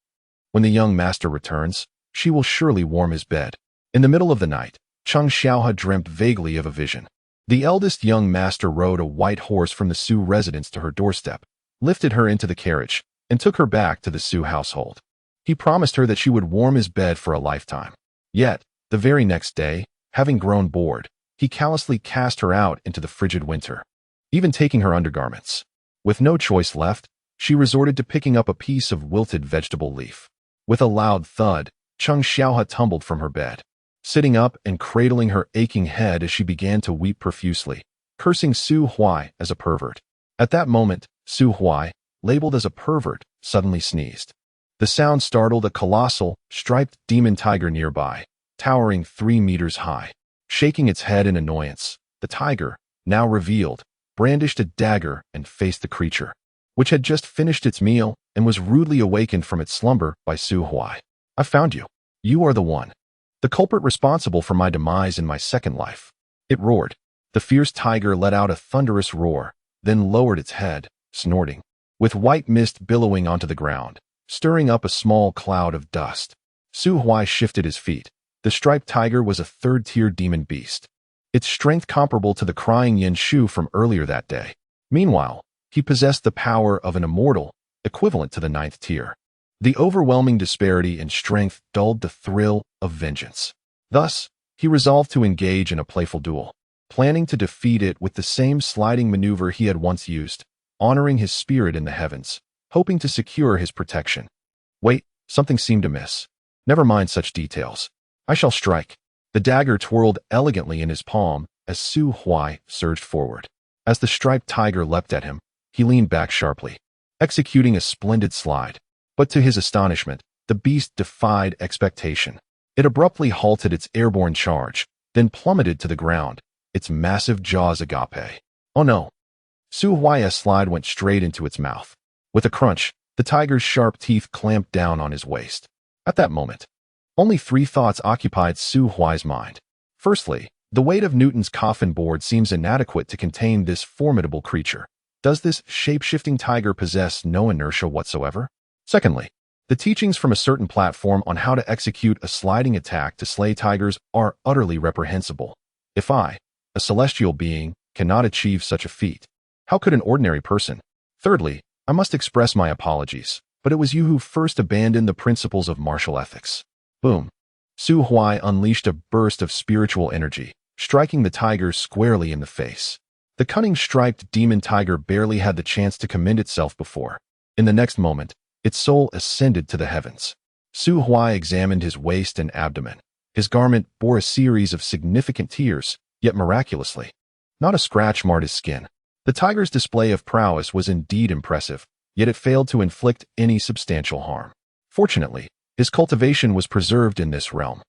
when the young master returns, she will surely warm his bed. In the middle of the night, Cheng Xiaohe dreamt vaguely of a vision. The eldest young master rode a white horse from the Su residence to her doorstep, lifted her into the carriage, and took her back to the Su household. He promised her that she would warm his bed for a lifetime. Yet, the very next day, having grown bored, he callously cast her out into the frigid winter, even taking her undergarments. With no choice left, she resorted to picking up a piece of wilted vegetable leaf. With a loud thud, Cheng Xiaohe tumbled from her bed, sitting up and cradling her aching head as she began to weep profusely, cursing Su Huai as a pervert. At that moment, Su Huai, labeled as a pervert, suddenly sneezed. The sound startled a colossal, striped demon tiger nearby, towering 3 meters high. Shaking its head in annoyance, the tiger, now revealed, brandished a dagger and faced the creature, which had just finished its meal and was rudely awakened from its slumber by Su Huai. "I found you. You are the one. The culprit responsible for my demise in my second life." It roared. The fierce tiger let out a thunderous roar, then lowered its head, snorting, with white mist billowing onto the ground, stirring up a small cloud of dust. Su Huai shifted his feet. The striped tiger was a third-tier demon beast, its strength comparable to the crying Yin Shu from earlier that day. Meanwhile, he possessed the power of an immortal, equivalent to the 9th tier. The overwhelming disparity in strength dulled the thrill of vengeance. Thus, he resolved to engage in a playful duel, planning to defeat it with the same sliding maneuver he had once used, honoring his spirit in the heavens, hoping to secure his protection. Wait, something seemed amiss. Never mind such details. I shall strike. The dagger twirled elegantly in his palm as Su Huai surged forward. As the striped tiger leapt at him, he leaned back sharply, executing a splendid slide. But to his astonishment, the beast defied expectation. It abruptly halted its airborne charge, then plummeted to the ground, its massive jaws agape. Oh no! Su Huai's slide went straight into its mouth. With a crunch, the tiger's sharp teeth clamped down on his waist. At that moment, only 3 thoughts occupied Su Huai's mind. Firstly, the weight of Newton's coffin board seems inadequate to contain this formidable creature. Does this shape-shifting tiger possess no inertia whatsoever? Secondly, the teachings from a certain platform on how to execute a sliding attack to slay tigers are utterly reprehensible. If I, a celestial being, cannot achieve such a feat, how could an ordinary person? Thirdly, I must express my apologies, but it was you who first abandoned the principles of martial ethics. Boom. Su Huai unleashed a burst of spiritual energy, striking the tiger squarely in the face. The cunning striped demon tiger barely had the chance to commend itself before. In the next moment, its soul ascended to the heavens. Su Huai examined his waist and abdomen. His garment bore a series of significant tears, yet miraculously, not a scratch marred his skin. The tiger's display of prowess was indeed impressive, yet it failed to inflict any substantial harm. Fortunately, his cultivation was preserved in this realm.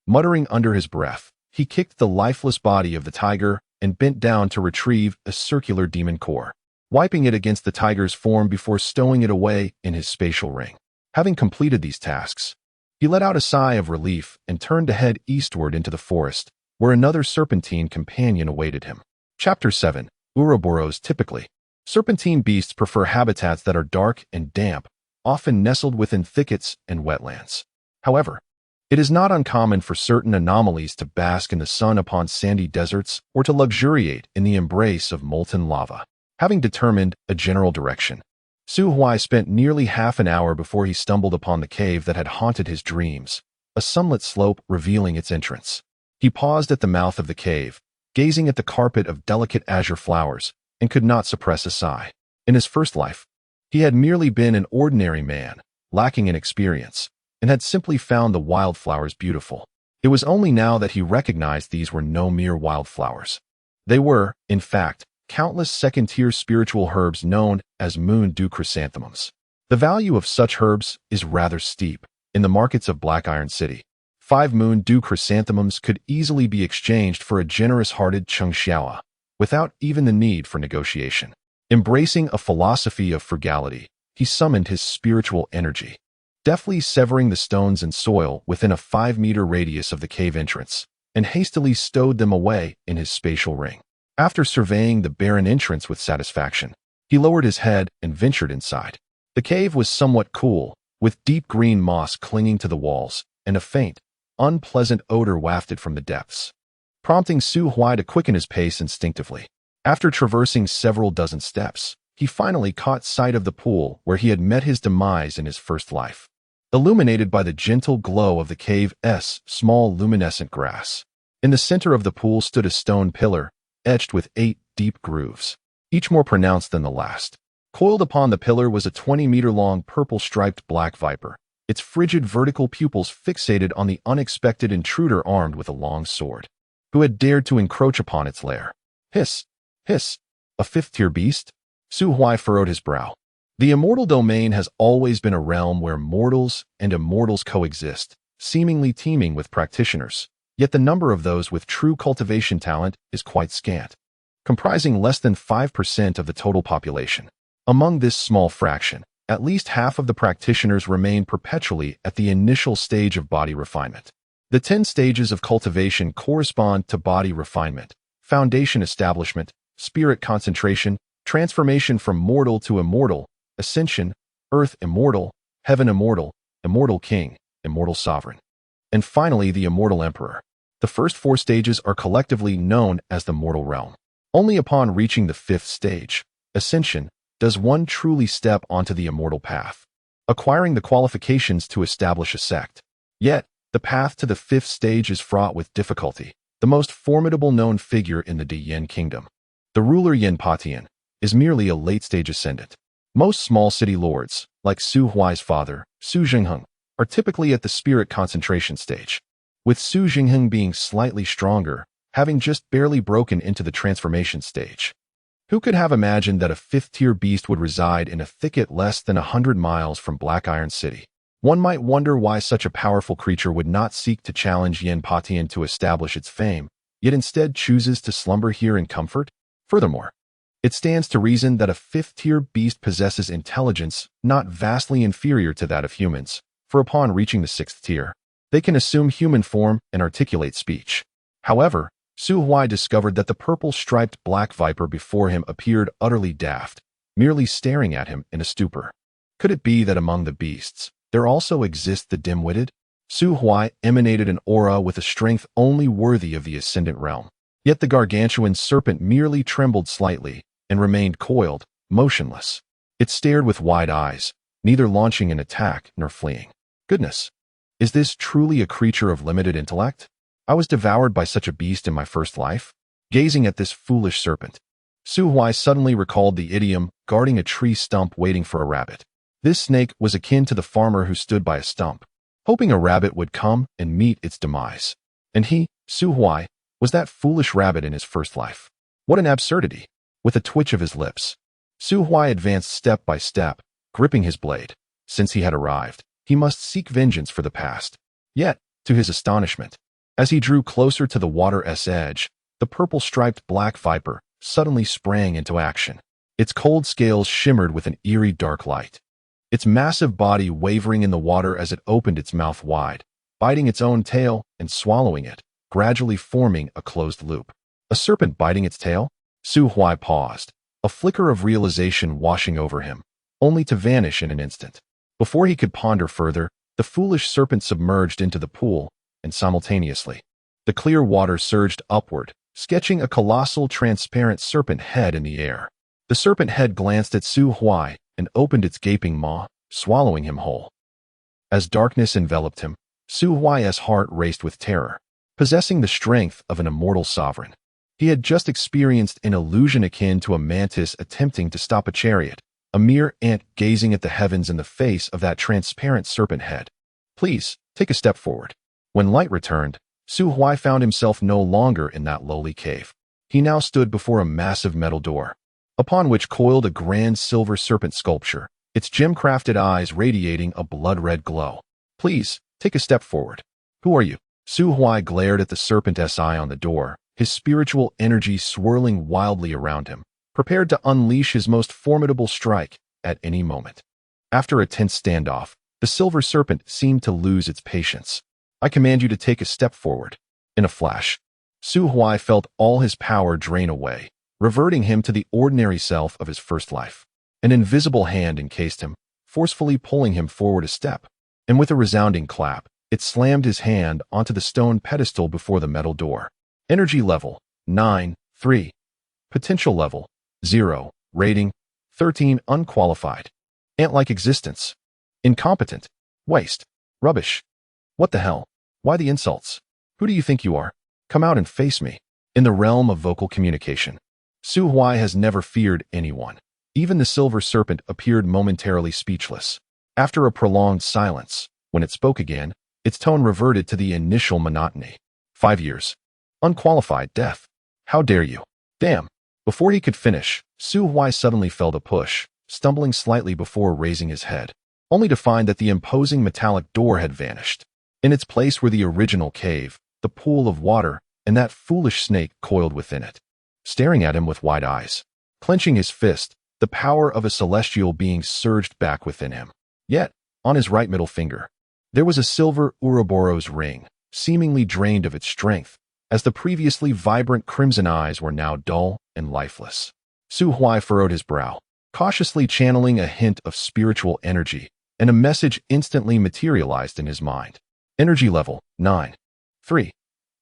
Muttering under his breath, he kicked the lifeless body of the tiger and bent down to retrieve a circular demon core, wiping it against the tiger's form before stowing it away in his spatial ring. Having completed these tasks, he let out a sigh of relief and turned to head eastward into the forest, where another serpentine companion awaited him. Chapter 7. Ouroboros. Typically, serpentine beasts prefer habitats that are dark and damp, often nestled within thickets and wetlands. However, it is not uncommon for certain anomalies to bask in the sun upon sandy deserts or to luxuriate in the embrace of molten lava. Having determined a general direction, Su Huai spent nearly half an hour before he stumbled upon the cave that had haunted his dreams, a sunlit slope revealing its entrance. He paused at the mouth of the cave, gazing at the carpet of delicate azure flowers, and could not suppress a sigh. In his first life, he had merely been an ordinary man, lacking in experience, and had simply found the wildflowers beautiful. It was only now that he recognized these were no mere wildflowers. They were, in fact, countless second-tier spiritual herbs known as moon dew chrysanthemums. The value of such herbs is rather steep. In the markets of Black Iron City, 5 moon dew chrysanthemums could easily be exchanged for a generous-hearted Cheng Xiaohe, without even the need for negotiation. Embracing a philosophy of frugality, he summoned his spiritual energy, deftly severing the stones and soil within a 5-meter radius of the cave entrance, and hastily stowed them away in his spatial ring. After surveying the barren entrance with satisfaction, he lowered his head and ventured inside. The cave was somewhat cool, with deep green moss clinging to the walls, and a faint, unpleasant odor wafted from the depths, prompting Su Huai to quicken his pace instinctively. After traversing several dozen steps, he finally caught sight of the pool where he had met his demise in his first life, illuminated by the gentle glow of the cave's small luminescent grass. In the center of the pool stood a stone pillar, etched with 8 deep grooves, each more pronounced than the last. Coiled upon the pillar was a 20-meter-long purple-striped black viper, its frigid vertical pupils fixated on the unexpected intruder armed with a long sword, who had dared to encroach upon its lair. Hiss! Hiss! A 5th-tier beast? Su Huai furrowed his brow. The immortal domain has always been a realm where mortals and immortals coexist, seemingly teeming with practitioners, yet the number of those with true cultivation talent is quite scant, comprising less than 5% of the total population. Among this small fraction, at least half of the practitioners remain perpetually at the initial stage of body refinement. The 10 stages of cultivation correspond to body refinement, foundation establishment, spirit concentration, transformation from mortal to immortal, ascension, earth immortal, heaven immortal, immortal king, immortal sovereign, and finally the immortal emperor. The first 4 stages are collectively known as the mortal realm. Only upon reaching the 5th stage, ascension, does one truly step onto the immortal path, acquiring the qualifications to establish a sect. Yet, the path to the 5th stage is fraught with difficulty. The most formidable known figure in the Yen kingdom, the ruler Yen Patian, is merely a late-stage ascendant. Most small city lords, like Su Huai's father, Su Jingheng, are typically at the spirit concentration stage, with Su Jingheng being slightly stronger, having just barely broken into the transformation stage. Who could have imagined that a 5th-tier beast would reside in a thicket less than 100 miles from Black Iron City? One might wonder why such a powerful creature would not seek to challenge Yen Patian to establish its fame, yet instead chooses to slumber here in comfort. Furthermore, it stands to reason that a 5th-tier beast possesses intelligence not vastly inferior to that of humans, for upon reaching the 6th tier, they can assume human form and articulate speech. However, Su Huai discovered that the purple-striped black viper before him appeared utterly daft, merely staring at him in a stupor. Could it be that among the beasts, there also exists the dim-witted? Su Huai emanated an aura with a strength only worthy of the ascendant realm. Yet the gargantuan serpent merely trembled slightly and remained coiled, motionless. It stared with wide eyes, neither launching an attack nor fleeing. Goodness! Is this truly a creature of limited intellect? I was devoured by such a beast in my first life. Gazing at this foolish serpent, Su Huai suddenly recalled the idiom, guarding a tree stump waiting for a rabbit. This snake was akin to the farmer who stood by a stump, hoping a rabbit would come and meet its demise. And he, Su Huai, was that foolish rabbit in his first life. What an absurdity! With a twitch of his lips, Su Huai advanced step by step, gripping his blade. Since he had arrived, he must seek vengeance for the past. Yet, to his astonishment, as he drew closer to the water's edge, the purple-striped black viper suddenly sprang into action. Its cold scales shimmered with an eerie dark light, its massive body wavering in the water as it opened its mouth wide, biting its own tail and swallowing it, gradually forming a closed loop. A serpent biting its tail? Su Huai paused, a flicker of realization washing over him, only to vanish in an instant. Before he could ponder further, the foolish serpent submerged into the pool, and simultaneously, the clear water surged upward, sketching a colossal transparent serpent head in the air. The serpent head glanced at Su Huai and opened its gaping maw, swallowing him whole. As darkness enveloped him, Su Huai's heart raced with terror. Possessing the strength of an immortal sovereign, he had just experienced an illusion akin to a mantis attempting to stop a chariot, a mere ant gazing at the heavens in the face of that transparent serpent head. Please, take a step forward. When light returned, Su Huai found himself no longer in that lowly cave. He now stood before a massive metal door, upon which coiled a grand silver serpent sculpture, its gem-crafted eyes radiating a blood-red glow. Please, take a step forward. Who are you? Su Huai glared at the serpent's eye on the door, his spiritual energy swirling wildly around him, prepared to unleash his most formidable strike at any moment. After a tense standoff, the silver serpent seemed to lose its patience. I command you to take a step forward. In a flash, Su Huai felt all his power drain away, reverting him to the ordinary self of his first life. An invisible hand encased him, forcefully pulling him forward a step, and with a resounding clap, it slammed his hand onto the stone pedestal before the metal door. Energy level, 9, 3. Potential level, 0. Rating, 13. Unqualified. Ant-like existence. Incompetent. Waste. Rubbish. What the hell? Why the insults? Who do you think you are? Come out and face me. In the realm of vocal communication, Su Huai has never feared anyone. Even the silver serpent appeared momentarily speechless. After a prolonged silence, when it spoke again, its tone reverted to the initial monotony. 5 years. Unqualified death. How dare you? Damn. Before he could finish, Su Huai suddenly felt a push, stumbling slightly before raising his head, only to find that the imposing metallic door had vanished. In its place were the original cave, the pool of water, and that foolish snake coiled within it, staring at him with wide eyes. Clenching his fist, the power of a celestial being surged back within him. Yet, on his right middle finger, there was a silver Ouroboros ring, seemingly drained of its strength, as the previously vibrant crimson eyes were now dull and lifeless. Su Huai furrowed his brow, cautiously channeling a hint of spiritual energy, and a message instantly materialized in his mind. Energy level, 9. 3.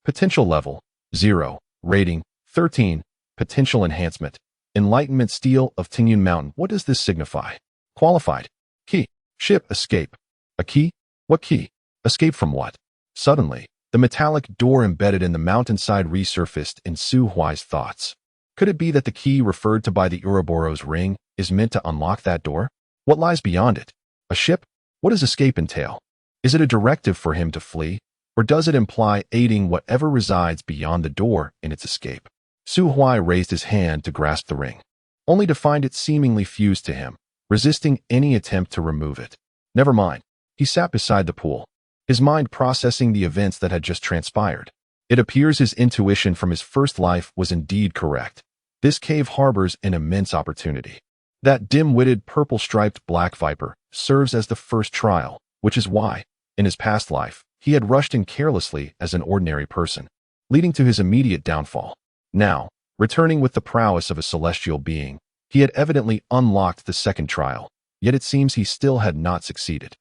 Potential level, 0. Rating, 13. Potential enhancement. Enlightenment steel of Tingyun Mountain. What does this signify? Qualified. Key. Ship escape. A key? What key? Escape from what? Suddenly, the metallic door embedded in the mountainside resurfaced in Su Huai's thoughts. Could it be that the key referred to by the Ouroboros ring is meant to unlock that door? What lies beyond it? A ship? What does escape entail? Is it a directive for him to flee, or does it imply aiding whatever resides beyond the door in its escape? Su Huai raised his hand to grasp the ring, only to find it seemingly fused to him, resisting any attempt to remove it. Never mind. He sat beside the pool, his mind processing the events that had just transpired. It appears his intuition from his first life was indeed correct. This cave harbors an immense opportunity. That dim-witted purple-striped black viper serves as the first trial, which is why, in his past life, he had rushed in carelessly as an ordinary person, leading to his immediate downfall. Now, returning with the prowess of a celestial being, he had evidently unlocked the second trial, yet it seems he still had not succeeded.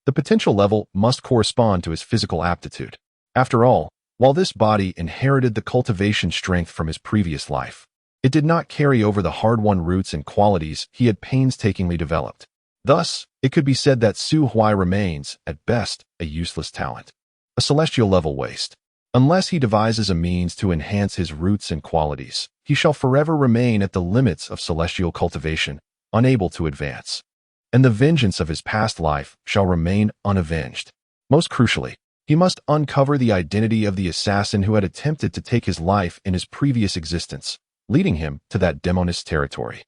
The potential level must correspond to his physical aptitude. After all, while this body inherited the cultivation strength from his previous life, it did not carry over the hard-won roots and qualities he had painstakingly developed. Thus, it could be said that Su Huai remains, at best, a useless talent, a celestial-level waste. Unless he devises a means to enhance his roots and qualities, he shall forever remain at the limits of celestial cultivation, unable to advance. And the vengeance of his past life shall remain unavenged. Most crucially, he must uncover the identity of the assassin who had attempted to take his life in his previous existence, leading him to that demonist territory.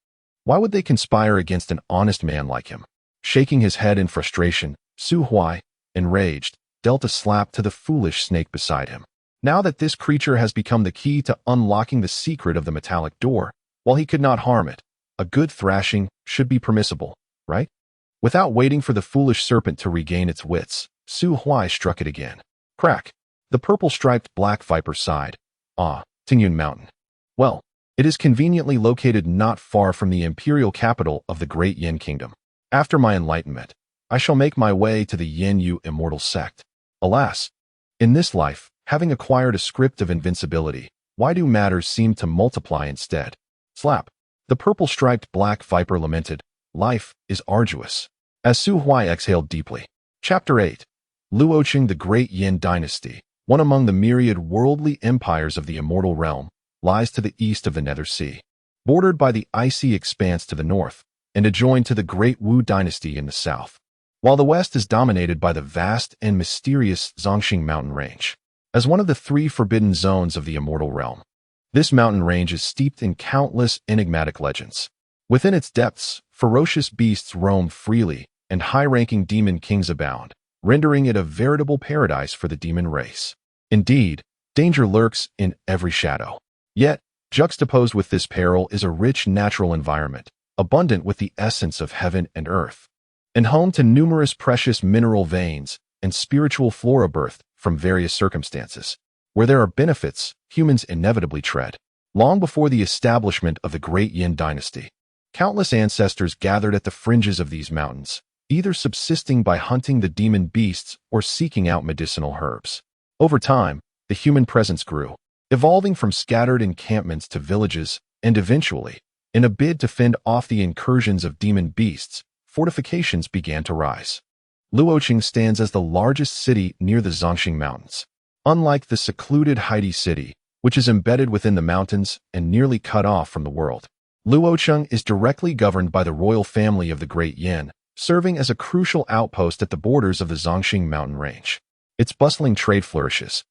Why would they conspire against an honest man like him? Shaking his head in frustration, Su Huai, enraged, dealt a slap to the foolish snake beside him. Now that this creature has become the key to unlocking the secret of the metallic door, while he could not harm it, a good thrashing should be permissible, right? Without waiting for the foolish serpent to regain its wits, Su Huai struck it again. Crack! The purple-striped black viper sighed. Ah, Tingyun Mountain. Well, it is conveniently located not far from the imperial capital of the Great Yin Kingdom. After my enlightenment, I shall make my way to the Yin Yu immortal sect. Alas, in this life, having acquired a script of invincibility, why do matters seem to multiply instead? Slap! The purple-striped black viper lamented. Life is arduous. As Su Huai exhaled deeply. Chapter 8. Luoqing the Great Yin Dynasty, one among the myriad worldly empires of the immortal realm, lies to the east of the Nether Sea, bordered by the icy expanse to the north, and adjoined to the Great Wu Dynasty in the south, while the west is dominated by the vast and mysterious Zongxing mountain range. As one of the 3 forbidden zones of the immortal realm, this mountain range is steeped in countless enigmatic legends. Within its depths, ferocious beasts roam freely, and high-ranking demon kings abound, rendering it a veritable paradise for the demon race. Indeed, danger lurks in every shadow. Yet, juxtaposed with this peril is a rich natural environment, abundant with the essence of heaven and earth. and home to numerous precious mineral veins and spiritual flora birthed from various circumstances. Where there are benefits, humans inevitably tread. Long before the establishment of the great Yin dynasty, countless ancestors gathered at the fringes of these mountains, either subsisting by hunting the demon beasts or seeking out medicinal herbs. Over time, the human presence grew, evolving from scattered encampments to villages, and eventually, in a bid to fend off the incursions of demon beasts, fortifications began to rise. Luocheng stands as the largest city near the Zhongxing Mountains. Unlike the secluded Haidi city, which is embedded within the mountains and nearly cut off from the world, Luocheng is directly governed by the royal family of the Great Yin, serving as a crucial outpost at the borders of the Zhongxing mountain range. Its bustling trade flourishes,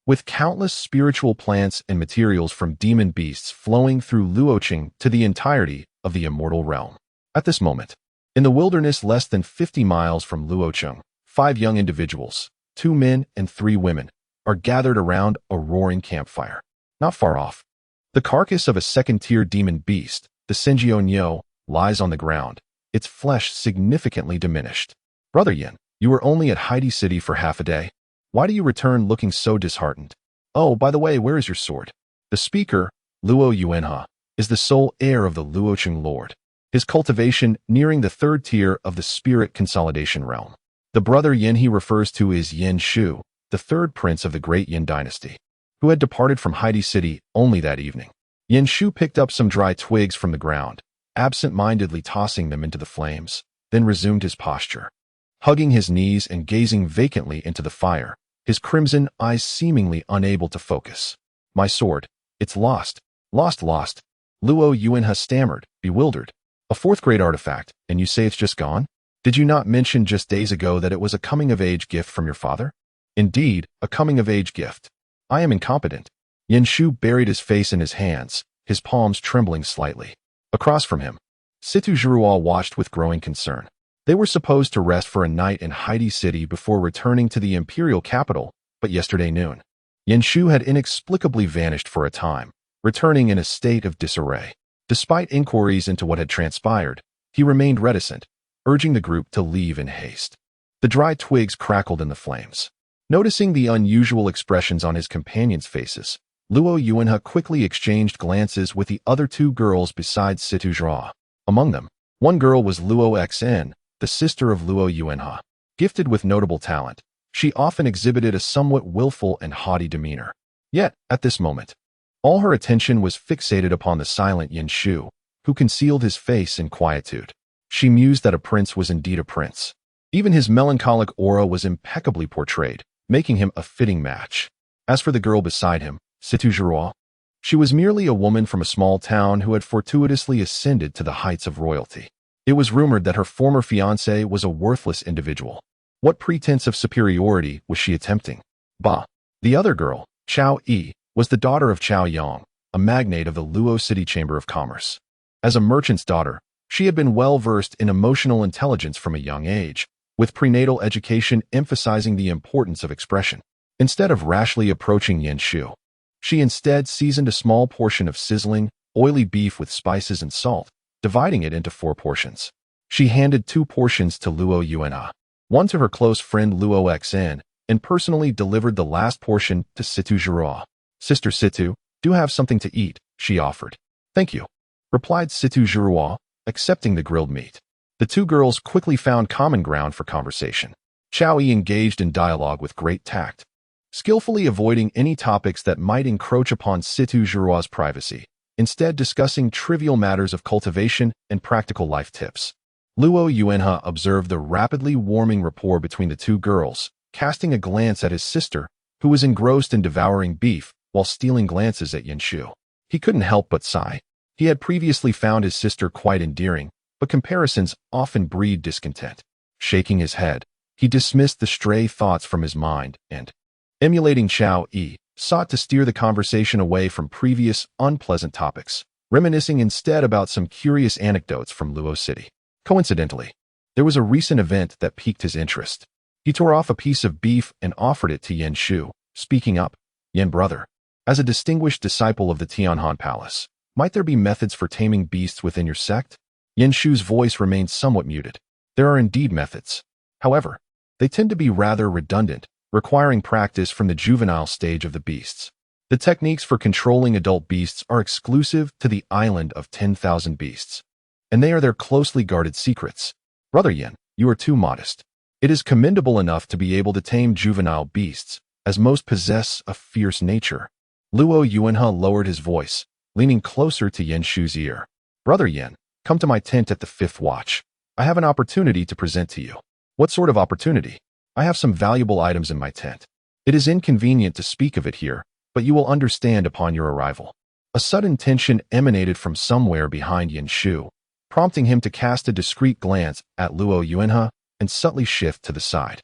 with countless spiritual plants and materials from demon beasts flowing through Luocheng to the entirety of the immortal realm. At this moment, in the wilderness less than 50 miles from Luocheng, 5 young individuals, 2 men and 3 women, are gathered around a roaring campfire. Not far off, the carcass of a second-tier demon beast, the Senjiao, lies on the ground, its flesh significantly diminished. Brother Yin, you were only at Haidi City for half a day. Why do you return looking so disheartened? Oh, by the way, where is your sword? The speaker, Luo Yuanhe, is the sole heir of the Luocheng Lord, his cultivation nearing the 3rd tier of the spirit consolidation realm. The brother Yin he refers to is Yin Shu, the 3rd prince of the great Yin dynasty, who had departed from Haidi City only that evening. Yin Shu picked up some dry twigs from the ground, absent-mindedly tossing them into the flames, then resumed his posture, hugging his knees and gazing vacantly into the fire, his crimson eyes seemingly unable to focus. My sword, it's lost. Lost. Luo Yuanhe stammered, bewildered. A 4th-grade artifact, and you say it's just gone? Did you not mention just days ago that it was a coming-of-age gift from your father? Indeed, a coming-of-age gift. I am incompetent. Yin Shu buried his face in his hands, his palms trembling slightly. Across from him, Situ Zhiruo watched with growing concern. They were supposed to rest for a night in Haidi City before returning to the imperial capital, but yesterday noon, Yin Shu had inexplicably vanished for a time, returning in a state of disarray. Despite inquiries into what had transpired, he remained reticent, urging the group to leave in haste. The dry twigs crackled in the flames. Noticing the unusual expressions on his companions' faces, Luo Yuanhe quickly exchanged glances with the other 2 girls besides Situ Zhao. Among them, one girl was Luo Xn, the sister of Luo Yuanhe. Gifted with notable talent, she often exhibited a somewhat willful and haughty demeanor. Yet, at this moment, all her attention was fixated upon the silent Yin Shu, who concealed his face in quietude. She mused that a prince was indeed a prince. Even his melancholic aura was impeccably portrayed, making him a fitting match. As for the girl beside him, Situ Zhiruo, she was merely a woman from a small town who had fortuitously ascended to the heights of royalty. It was rumored that her former fiancé was a worthless individual. What pretense of superiority was she attempting? Bah! The other girl, Chao Yi, was the daughter of Chao Yang, a magnate of the Luo City Chamber of Commerce. As a merchant's daughter, she had been well-versed in emotional intelligence from a young age, with prenatal education emphasizing the importance of expression. Instead of rashly approaching Yin Shu, she instead seasoned a small portion of sizzling, oily beef with spices and salt, dividing it into 4 portions. She handed 2 portions to Luo Yuanhe, one to her close friend Luo Xn, and personally delivered the last portion to Situ Zhiruo. Sister Situ, do have something to eat, she offered. Thank you, replied Situ Zhiruo, accepting the grilled meat. The 2 girls quickly found common ground for conversation. Chao Yi engaged in dialogue with great tact, skillfully avoiding any topics that might encroach upon Situ Zhiruo's privacy, instead discussing trivial matters of cultivation and practical life tips. Luo Yuanhe observed the rapidly warming rapport between the 2 girls, casting a glance at his sister, who was engrossed in devouring beef, while stealing glances at Yin Shu. He couldn't help but sigh. He had previously found his sister quite endearing, but comparisons often breed discontent. Shaking his head, he dismissed the stray thoughts from his mind and, emulating Chao Yi, sought to steer the conversation away from previous unpleasant topics, reminiscing instead about some curious anecdotes from Luo City. Coincidentally, there was a recent event that piqued his interest. He tore off a piece of beef and offered it to Yin Shu, speaking up, "Yin brother, as a distinguished disciple of the Tianhan Palace, might there be methods for taming beasts within your sect?" Yin Shu's voice remained somewhat muted. There are indeed methods. However, they tend to be rather redundant, requiring practice from the juvenile stage of the beasts. The techniques for controlling adult beasts are exclusive to the island of 10,000 beasts, and they are their closely guarded secrets. Brother Yin, you are too modest. It is commendable enough to be able to tame juvenile beasts, as most possess a fierce nature. Luo Yuanhe lowered his voice, leaning closer to Yen Shu's ear. Brother Yin, come to my tent at the 5th watch. I have an opportunity to present to you. What sort of opportunity? I have some valuable items in my tent. It is inconvenient to speak of it here, but you will understand upon your arrival. A sudden tension emanated from somewhere behind Yen Shu, prompting him to cast a discreet glance at Luo Yuanhe and subtly shift to the side.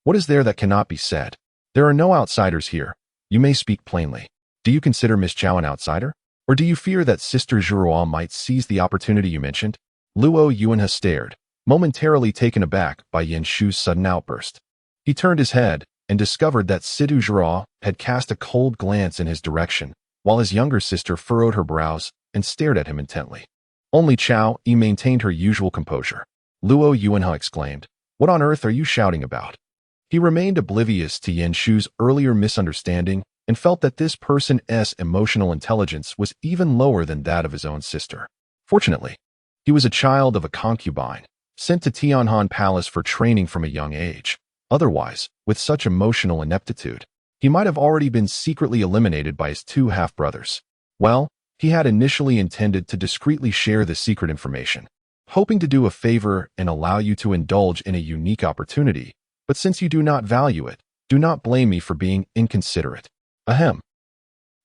What is there that cannot be said? There are no outsiders here. You may speak plainly. Do you consider Miss Zhao an outsider? Or do you fear that Sister Zhuruo might seize the opportunity you mentioned? Luo Yuanhe stared, momentarily taken aback by Yen Shu's sudden outburst. He turned his head and discovered that Sister Zhuruo had cast a cold glance in his direction, while his younger sister furrowed her brows and stared at him intently. Only Chao Yi maintained her usual composure. Luo Yuanhe exclaimed, "What on earth are you shouting about?" He remained oblivious to Yen Shu's earlier misunderstanding and felt that this person's emotional intelligence was even lower than that of his own sister. Fortunately, he was a child of a concubine, sent to Tianhan Palace for training from a young age. Otherwise, with such emotional ineptitude, he might have already been secretly eliminated by his 2 half-brothers. Well, he had initially intended to discreetly share the secret information, hoping to do a favor and allow you to indulge in a unique opportunity, but since you do not value it, do not blame me for being inconsiderate. Ahem.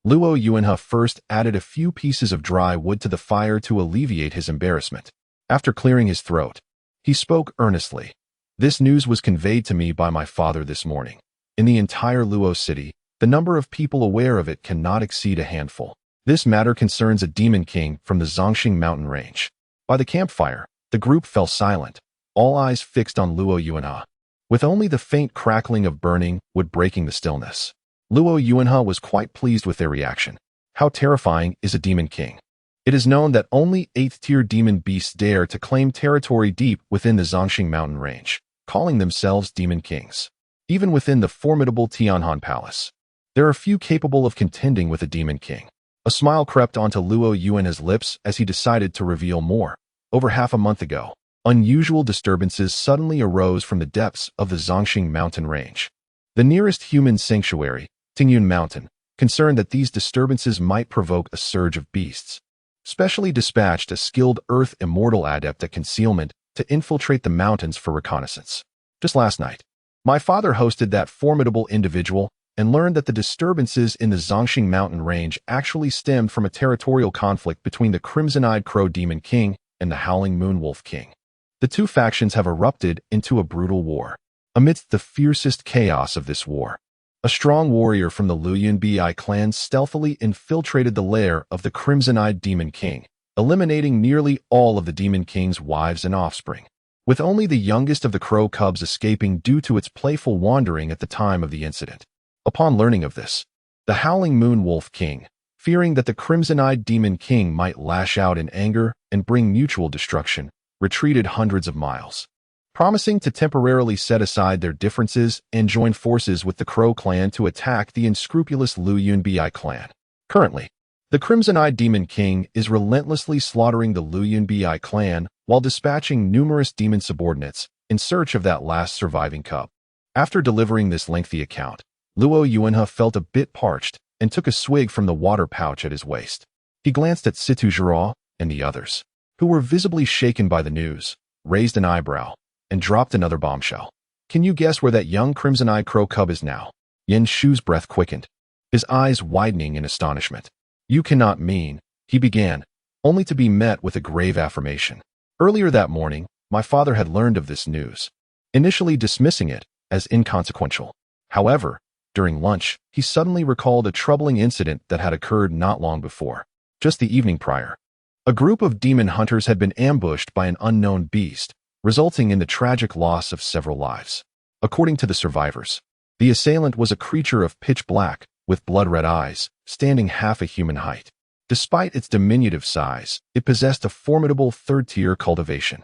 Luo Yuanhe first added a few pieces of dry wood to the fire to alleviate his embarrassment. After clearing his throat, he spoke earnestly. This news was conveyed to me by my father this morning. In the entire Luo city, the number of people aware of it cannot exceed a handful. This matter concerns a demon king from the Zongxing mountain range. By the campfire, the group fell silent, all eyes fixed on Luo Yuanhe, with only the faint crackling of burning wood breaking the stillness. Luo Yuanhe was quite pleased with their reaction. How terrifying is a demon king? It is known that only 8th-tier demon beasts dare to claim territory deep within the Zongxing mountain range, calling themselves demon kings. Even within the formidable Tianhan Palace, there are few capable of contending with a demon king. A smile crept onto Luo Yuanhe's lips as he decided to reveal more. Over half a month ago, unusual disturbances suddenly arose from the depths of the Zongxing mountain range. The nearest human sanctuary, Tingyun Mountain, concerned that these disturbances might provoke a surge of beasts, specially dispatched a skilled Earth Immortal adept at concealment to infiltrate the mountains for reconnaissance. Just last night, my father hosted that formidable individual and learned that the disturbances in the Zongxing mountain range actually stemmed from a territorial conflict between the Crimson-Eyed Crow Demon King and the Howling Moon Wolf King. The 2 factions have erupted into a brutal war. Amidst the fiercest chaos of this war, a strong warrior from the Luyun Bi clan stealthily infiltrated the lair of the Crimson-Eyed Demon King, eliminating nearly all of the Demon King's wives and offspring, with only the youngest of the crow cubs escaping due to its playful wandering at the time of the incident. Upon learning of this, the Howling Moon Wolf King, fearing that the Crimson-Eyed Demon King might lash out in anger and bring mutual destruction, retreated hundreds of miles, promising to temporarily set aside their differences and join forces with the Crow clan to attack the unscrupulous Luyun Bi clan. Currently, the Crimson-Eyed Demon King is relentlessly slaughtering the Luyun Bi clan while dispatching numerous demon subordinates in search of that last surviving cub. After delivering this lengthy account, Luo Yuanhe felt a bit parched and took a swig from the water pouch at his waist. He glanced at Situ Zhuruo and the others, who were visibly shaken by the news, raised an eyebrow, and dropped another bombshell. Can you guess where that young Crimson-Eyed Crow cub is now? Yen Shu's breath quickened, his eyes widening in astonishment. You cannot mean, he began, only to be met with a grave affirmation. Earlier that morning, my father had learned of this news, initially dismissing it as inconsequential. However, during lunch, he suddenly recalled a troubling incident that had occurred not long before. Just the evening prior, a group of demon hunters had been ambushed by an unknown beast, resulting in the tragic loss of several lives. According to the survivors, the assailant was a creature of pitch black, with blood-red eyes, standing half a human height. Despite its diminutive size, it possessed a formidable 3rd-tier cultivation.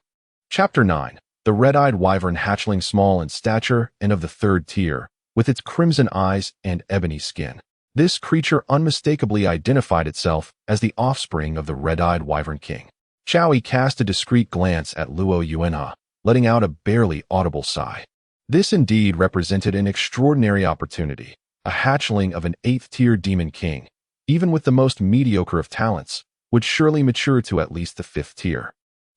Chapter 9. The red-eyed wyvern hatchling, small in stature and of the third tier, with its crimson eyes and ebony skin. This creature unmistakably identified itself as the offspring of the red-eyed wyvern king. Chowie cast a discreet glance at Luo Yuanhe, letting out a barely audible sigh. This indeed represented an extraordinary opportunity. A hatchling of an 8th-tier demon king, even with the most mediocre of talents, would surely mature to at least the 5th tier.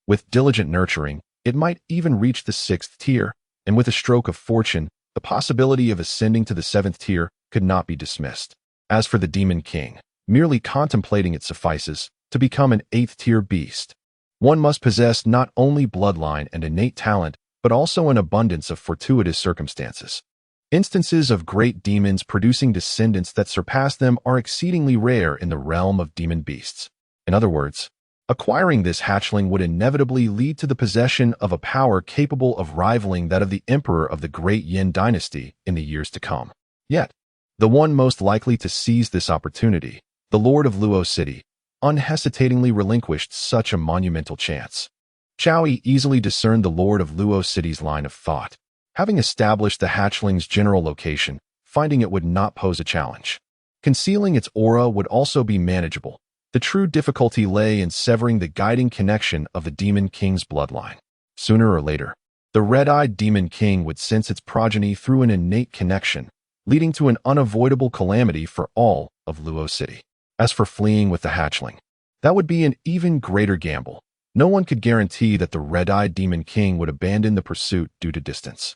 With diligent nurturing, it might even reach the 6th tier, and with a stroke of fortune, the possibility of ascending to the 7th tier could not be dismissed. As for the demon king, merely contemplating it suffices to become an 8th-tier beast. One must possess not only bloodline and innate talent, but also an abundance of fortuitous circumstances. Instances of great demons producing descendants that surpass them are exceedingly rare in the realm of demon beasts. In other words, acquiring this hatchling would inevitably lead to the possession of a power capable of rivaling that of the emperor of the great Yin dynasty in the years to come. Yet, the one most likely to seize this opportunity, the Lord of Luo City, unhesitatingly relinquished such a monumental chance. Chowie easily discerned the Lord of Luo City's line of thought. Having established the hatchling's general location, finding it would not pose a challenge. Concealing its aura would also be manageable. The true difficulty lay in severing the guiding connection of the Demon King's bloodline. Sooner or later, the red-eyed Demon King would sense its progeny through an innate connection, leading to an unavoidable calamity for all of Luo City. As for fleeing with the hatchling, that would be an even greater gamble. No one could guarantee that the red-eyed Demon King would abandon the pursuit due to distance.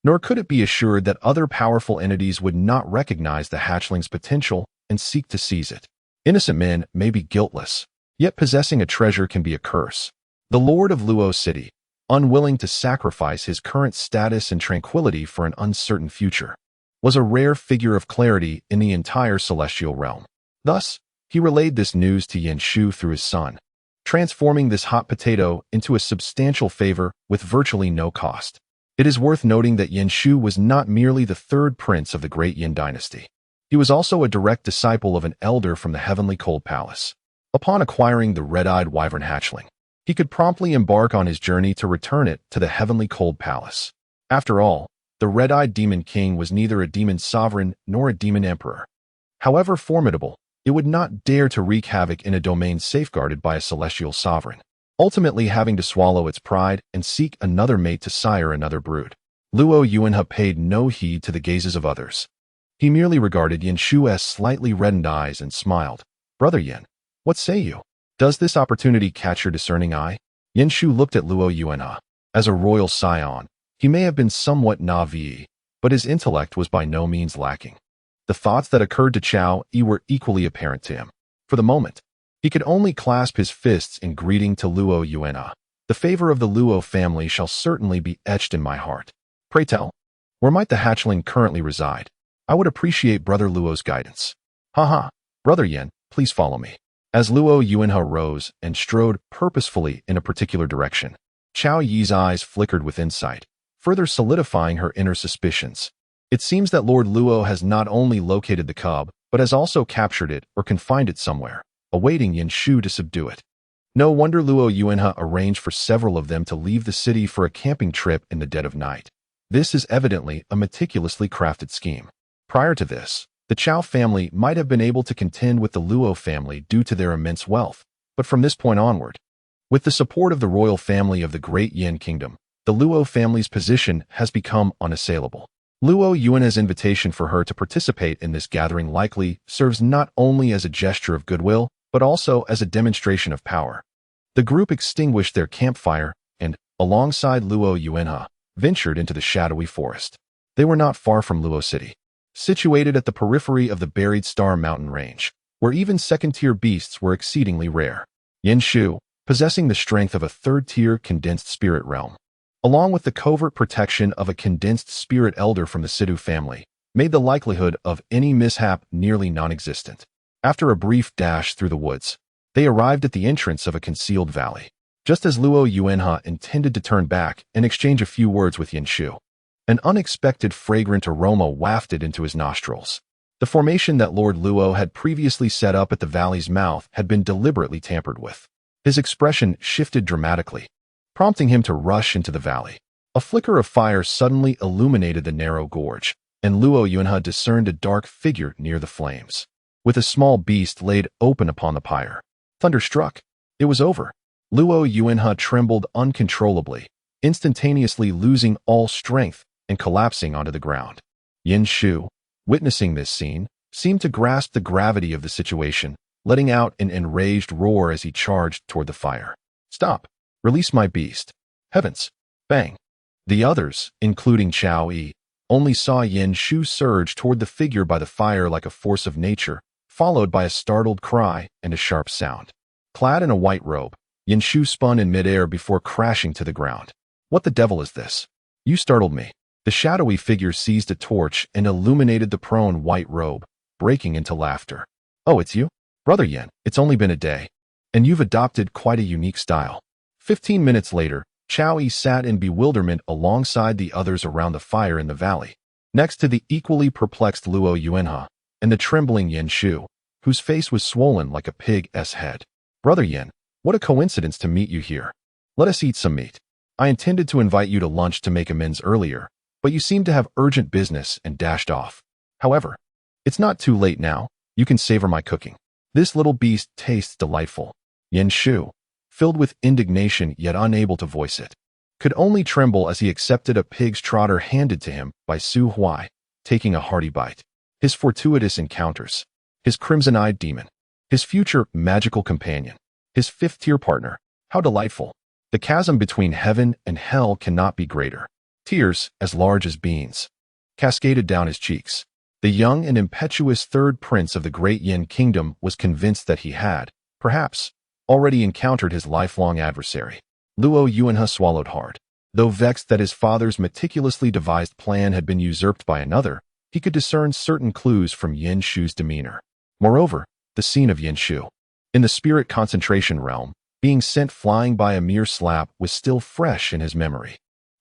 Nor could it be assured that other powerful entities would not recognize the hatchling's potential and seek to seize it. Innocent men may be guiltless, yet possessing a treasure can be a curse. The Lord of Luo City, unwilling to sacrifice his current status and tranquility for an uncertain future, was a rare figure of clarity in the entire celestial realm. Thus, he relayed this news to Yen Shu through his son, transforming this hot potato into a substantial favor with virtually no cost. It is worth noting that Yen Shu was not merely the third prince of the great Yin dynasty. He was also a direct disciple of an elder from the heavenly cold palace. Upon acquiring the red-eyed wyvern hatchling, he could promptly embark on his journey to return it to the heavenly cold palace. After all, the red-eyed demon king was neither a demon sovereign nor a demon emperor. However formidable, it would not dare to wreak havoc in a domain safeguarded by a celestial sovereign, ultimately having to swallow its pride and seek another mate to sire another brood. Luo Yuanhe paid no heed to the gazes of others. He merely regarded Yen Shu's slightly reddened eyes and smiled. "Brother Yen, what say you? Does this opportunity catch your discerning eye?" Yen Shu looked at Luo Yuanhe. As a royal scion, he may have been somewhat naive, but his intellect was by no means lacking. The thoughts that occurred to Chow Yi were equally apparent to him. For the moment, he could only clasp his fists in greeting to Luo Yuanhe. "The favor of the Luo family shall certainly be etched in my heart. Pray tell, where might the hatchling currently reside? I would appreciate Brother Luo's guidance." "Haha, Brother Yen, please follow me." As Luo Yuanhe rose and strode purposefully in a particular direction, Chow Yi's eyes flickered with insight, further solidifying her inner suspicions. It seems that Lord Luo has not only located the cub, but has also captured it or confined it somewhere, awaiting Yen Shu to subdue it. No wonder Luo Yuanhe arranged for several of them to leave the city for a camping trip in the dead of night. This is evidently a meticulously crafted scheme. Prior to this, the Chow family might have been able to contend with the Luo family due to their immense wealth, but from this point onward, with the support of the royal family of the Great Yin Kingdom, the Luo family's position has become unassailable. Luo Yuanhe's invitation for her to participate in this gathering likely serves not only as a gesture of goodwill, but also as a demonstration of power. The group extinguished their campfire and, alongside Luo Yuanhe, ventured into the shadowy forest. They were not far from Luo City, situated at the periphery of the buried Star Mountain Range, where even second-tier beasts were exceedingly rare. Yen Shu, possessing the strength of a third-tier condensed spirit realm, along with the covert protection of a condensed spirit elder from the Sidhu family, made the likelihood of any mishap nearly non-existent. After a brief dash through the woods, they arrived at the entrance of a concealed valley. Just as Luo Yuanhe intended to turn back and exchange a few words with Yen Shu, an unexpected fragrant aroma wafted into his nostrils. The formation that Lord Luo had previously set up at the valley's mouth had been deliberately tampered with. His expression shifted dramatically, prompting him to rush into the valley. A flicker of fire suddenly illuminated the narrow gorge, and Luo Yunhe discerned a dark figure near the flames, with a small beast laid open upon the pyre. Thunderstruck, it was over. Luo Yunhe trembled uncontrollably, instantaneously losing all strength and collapsing onto the ground. Yin Shu, witnessing this scene, seemed to grasp the gravity of the situation, letting out an enraged roar as he charged toward the fire. Stop! Release my beast! Heavens! Bang! The others, including Chao Yi, only saw Yin Shu surge toward the figure by the fire like a force of nature, followed by a startled cry and a sharp sound. Clad in a white robe, Yin Shu spun in midair before crashing to the ground. What the devil is this? You startled me. The shadowy figure seized a torch and illuminated the prone white robe, breaking into laughter. Oh, it's you? Brother Yin, it's only been a day. And you've adopted quite a unique style. 15 minutes later, Chao Yi sat in bewilderment alongside the others around the fire in the valley, next to the equally perplexed Luo Yunhe and the trembling Yin Shu, whose face was swollen like a pig's head. Brother Yin, what a coincidence to meet you here. Let us eat some meat. I intended to invite you to lunch to make amends earlier, but you seem to have urgent business and dashed off. However, it's not too late now. You can savor my cooking. This little beast tastes delightful. Yin Shu, filled with indignation yet unable to voice it, could only tremble as he accepted a pig's trotter handed to him by Su Huai, taking a hearty bite. His fortuitous encounters, his crimson-eyed demon, his future magical companion, his fifth-tier partner. How delightful. The chasm between heaven and hell cannot be greater. Tears, as large as beans, cascaded down his cheeks. The young and impetuous third prince of the great Yin kingdom was convinced that he had, perhaps, already encountered his lifelong adversary. Luo Yunhe swallowed hard. Though vexed that his father's meticulously devised plan had been usurped by another, he could discern certain clues from Yin Shu's demeanor. Moreover, the scene of Yin Shu, in the spirit concentration realm, being sent flying by a mere slap, was still fresh in his memory.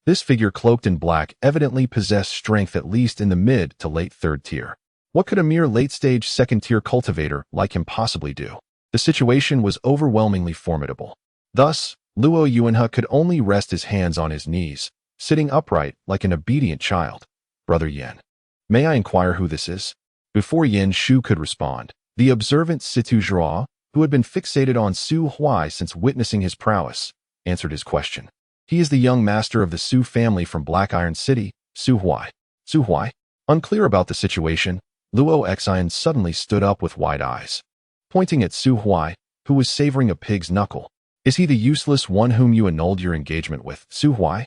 This figure cloaked in black evidently possessed strength at least in the mid to late third tier. What could a mere late-stage second-tier cultivator like him possibly do? The situation was overwhelmingly formidable. Thus, Luo Yunhe could only rest his hands on his knees, sitting upright like an obedient child. Brother Yin, may I inquire who this is? Before Yin Shu could respond, the observant Situ Zhua, who had been fixated on Su Huai since witnessing his prowess, answered his question. He is the young master of the Su family from Black Iron City, Su Huai. Su Huai? Unclear about the situation, Luo Xian suddenly stood up with wide eyes, pointing at Su Huai, who was savoring a pig's knuckle. Is he the useless one whom you annulled your engagement with, Su Huai?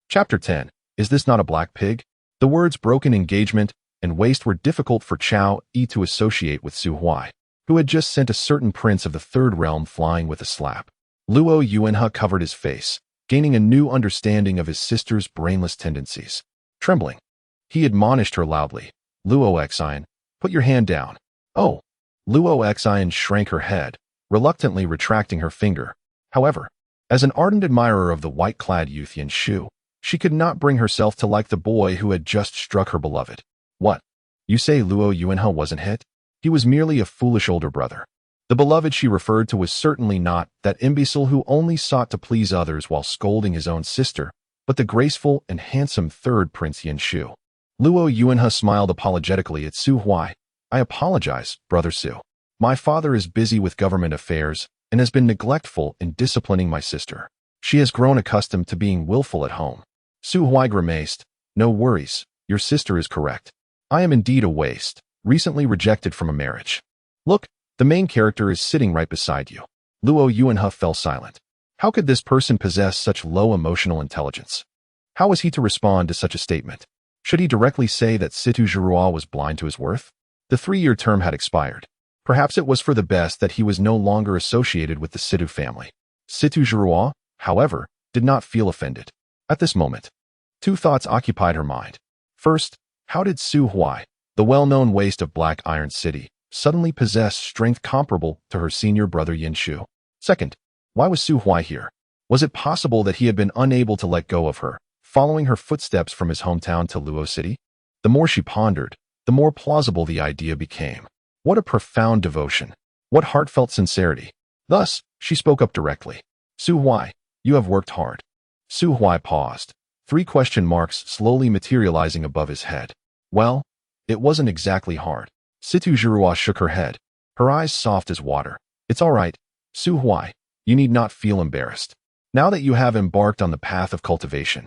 Chapter 10. Is this not a black pig? The words broken engagement and waste were difficult for Chao Yi to associate with Su Huai, who had just sent a certain prince of the third realm flying with a slap. Luo Yunhe covered his face, gaining a new understanding of his sister's brainless tendencies. Trembling, he admonished her loudly. Luo Xian, put your hand down. Oh! Luo Xian shrank her head, reluctantly retracting her finger. However, as an ardent admirer of the white-clad youth Yin Shu, she could not bring herself to like the boy who had just struck her beloved. What? You say Luo Yunhe wasn't hit? He was merely a foolish older brother. The beloved she referred to was certainly not that imbecile who only sought to please others while scolding his own sister, but the graceful and handsome third Prince Yin Shu. Luo Yunhe smiled apologetically at Su Huai. I apologize, Brother Su. My father is busy with government affairs and has been neglectful in disciplining my sister. She has grown accustomed to being willful at home. Su Huai grimaced. No worries, your sister is correct. I am indeed a waste, recently rejected from a marriage. Look, the main character is sitting right beside you. Luo Yunhe fell silent. How could this person possess such low emotional intelligence? How was he to respond to such a statement? Should he directly say that Situ Zhua was blind to his worth? The 3-year term had expired. Perhaps it was for the best that he was no longer associated with the Situ family. Situ Zhua, however, did not feel offended. At this moment, 2 thoughts occupied her mind. First, how did Su Huai, the well-known waste of Black Iron City, suddenly possess strength comparable to her senior brother Yin Shu? Second, why was Su Huai here? Was it possible that he had been unable to let go of her, following her footsteps from his hometown to Luo City? The more she pondered, the more plausible the idea became. What a profound devotion! What heartfelt sincerity! Thus, she spoke up directly. Su Huai, you have worked hard. Su Huai paused, Three question marks slowly materializing above his head. Well, it wasn't exactly hard. Su Huai shook her head, her eyes soft as water. It's all right, Su Huai. You need not feel embarrassed. Now that you have embarked on the path of cultivation,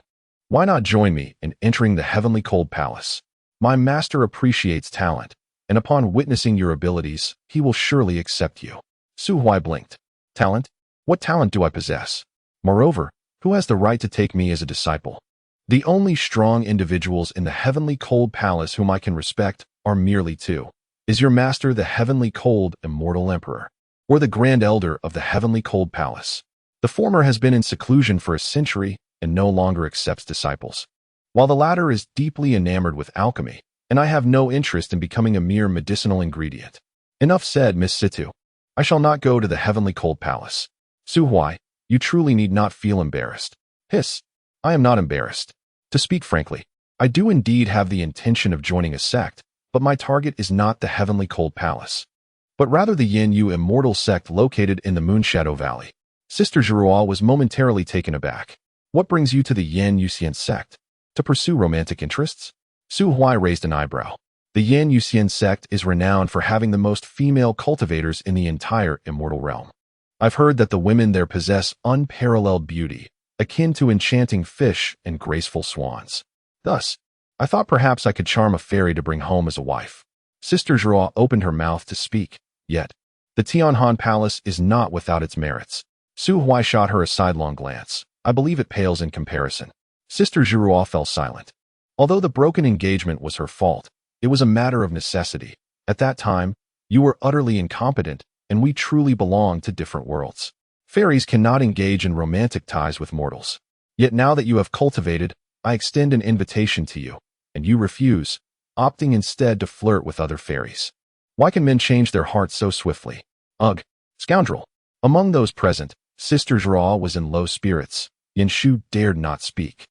why not join me in entering the heavenly cold palace? My master appreciates talent, and upon witnessing your abilities, he will surely accept you. Su Huai blinked. Talent? What talent do I possess? Moreover, who has the right to take me as a disciple? The only strong individuals in the heavenly cold palace whom I can respect are merely two. Is your master the heavenly cold immortal emperor, or the grand elder of the heavenly cold palace? The former has been in seclusion for a century and no longer accepts disciples, while the latter is deeply enamored with alchemy, and I have no interest in becoming a mere medicinal ingredient. Enough said, Miss Situ. I shall not go to the heavenly cold palace. Su Huai, you truly need not feel embarrassed. Hiss. I am not embarrassed. To speak frankly, I do indeed have the intention of joining a sect, but my target is not the heavenly cold palace, but rather the Yin Yu immortal sect located in the Moonshadow Valley. Sister Zhuruo was momentarily taken aback. What brings you to the Yin Yuxian sect? To pursue romantic interests? Su Huai raised an eyebrow. The Yin Yuxian sect is renowned for having the most female cultivators in the entire immortal realm. I've heard that the women there possess unparalleled beauty, akin to enchanting fish and graceful swans. Thus, I thought perhaps I could charm a fairy to bring home as a wife. Sister Zhuruo opened her mouth to speak, yet the Tianhan Palace is not without its merits. Su Huai shot her a sidelong glance. I believe it pales in comparison. Sister Zhuruo fell silent. Although the broken engagement was her fault, it was a matter of necessity. At that time, you were utterly incompetent, and we truly belong to different worlds. Fairies cannot engage in romantic ties with mortals. Yet now that you have cultivated, I extend an invitation to you, and you refuse, opting instead to flirt with other fairies. Why can men change their hearts so swiftly? Ugh, scoundrel. Among those present, Sister Zhuruo was in low spirits. Yin Shu dared not speak.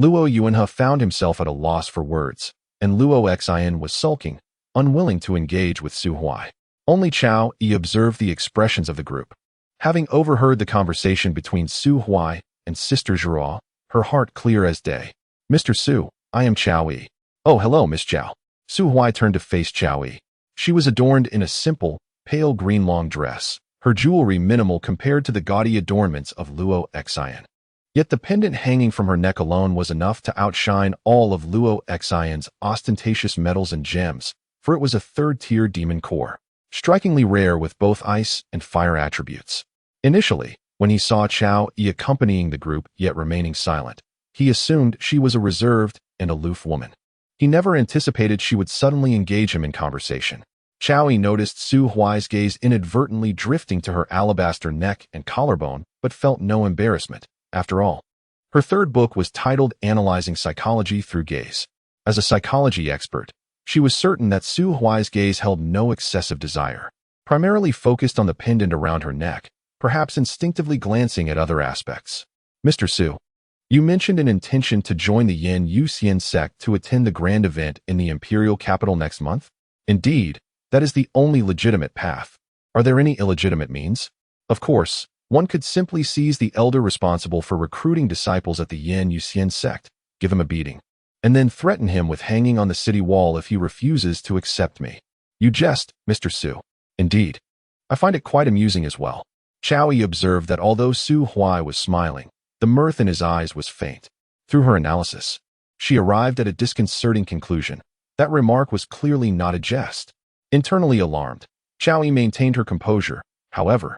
Luo Yuanhe found himself at a loss for words, and Luo Xian was sulking, unwilling to engage with Su Huai. Only Chao Yi observed the expressions of the group. Having overheard the conversation between Su Huai and Sister Zhuruo, her heart clear as day. Mr. Su, I am Chao Yi. Oh, hello, Miss Chao. Su Huai turned to face Chao Yi. She was adorned in a simple, pale green long dress, her jewelry minimal compared to the gaudy adornments of Luo Xian. Yet the pendant hanging from her neck alone was enough to outshine all of Luo Xian's ostentatious metals and gems, for it was a third-tier demon core, strikingly rare with both ice and fire attributes. Initially, when he saw Chao Yi accompanying the group yet remaining silent, he assumed she was a reserved and aloof woman. He never anticipated she would suddenly engage him in conversation. Chao Yi noticed Su Huai's gaze inadvertently drifting to her alabaster neck and collarbone, but felt no embarrassment. After all, her third book was titled Analyzing Psychology Through Gaze. As a psychology expert, she was certain that Su Huai's gaze held no excessive desire, primarily focused on the pendant around her neck, perhaps instinctively glancing at other aspects. Mr. Su, you mentioned an intention to join the Yin Yuxian sect to attend the grand event in the imperial capital next month? Indeed, that is the only legitimate path. Are there any illegitimate means? Of course, one could simply seize the elder responsible for recruiting disciples at the Yin Yuxian sect, give him a beating, and then threaten him with hanging on the city wall if he refuses to accept me. You jest, Mr. Su. Indeed. I find it quite amusing as well. Chao Yi observed that although Su Huai was smiling, the mirth in his eyes was faint. Through her analysis, she arrived at a disconcerting conclusion. That remark was clearly not a jest. Internally alarmed, Chao Yi maintained her composure. However,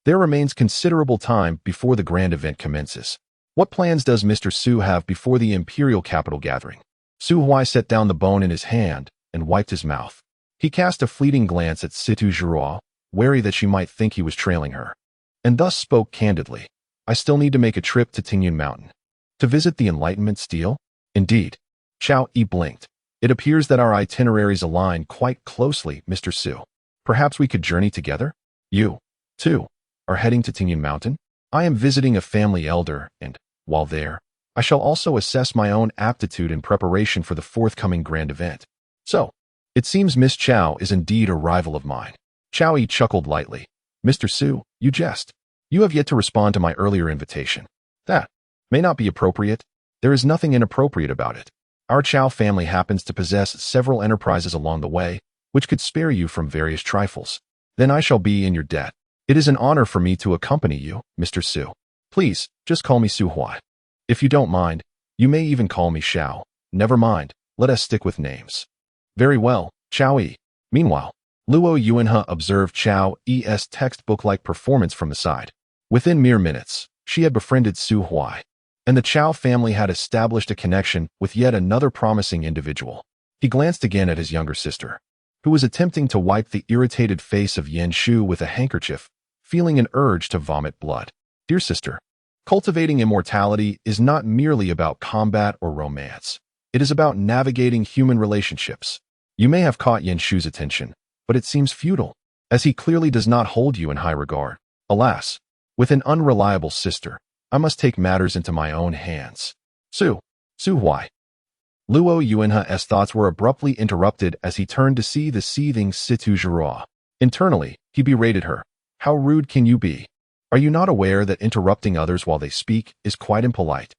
there remains considerable time before the grand event commences. What plans does Mr. Su have before the imperial capital gathering? Su Huai set down the bone in his hand and wiped his mouth. He cast a fleeting glance at Situ Zhuruo, wary that she might think he was trailing her, and thus spoke candidly. I still need to make a trip to Tingyun Mountain. To visit the Enlightenment Stele? Indeed. Chao Yi blinked. It appears that our itineraries align quite closely, Mr. Su. Perhaps we could journey together? You, too, are heading to Tingyun Mountain? I am visiting a family elder, and, while there, I shall also assess my own aptitude in preparation for the forthcoming grand event. So, it seems Miss Chao is indeed a rival of mine. Chao Yi chuckled lightly. Mr. Su, you jest. You have yet to respond to my earlier invitation. That may not be appropriate. There is nothing inappropriate about it. Our Chow family happens to possess several enterprises along the way, which could spare you from various trifles. Then I shall be in your debt. It is an honor for me to accompany you, Mr. Su. Please, just call me Su Huai. If you don't mind, you may even call me Xiao. Never mind, let us stick with names. Very well, Chow E. Meanwhile, Luo Yuanhe observed Chow E's textbook-like performance from the side. Within mere minutes, she had befriended Su Huai, and the Chow family had established a connection with yet another promising individual. He glanced again at his younger sister, who was attempting to wipe the irritated face of Yan Shu with a handkerchief, feeling an urge to vomit blood. Dear sister, cultivating immortality is not merely about combat or romance. It is about navigating human relationships. You may have caught Yan Shu's attention, but it seems futile, as he clearly does not hold you in high regard. Alas, with an unreliable sister, I must take matters into my own hands. Su Huai. Luo Yuanhe's thoughts were abruptly interrupted as he turned to see the seething Situ Zhihua. Internally, he berated her. How rude can you be? Are you not aware that interrupting others while they speak is quite impolite?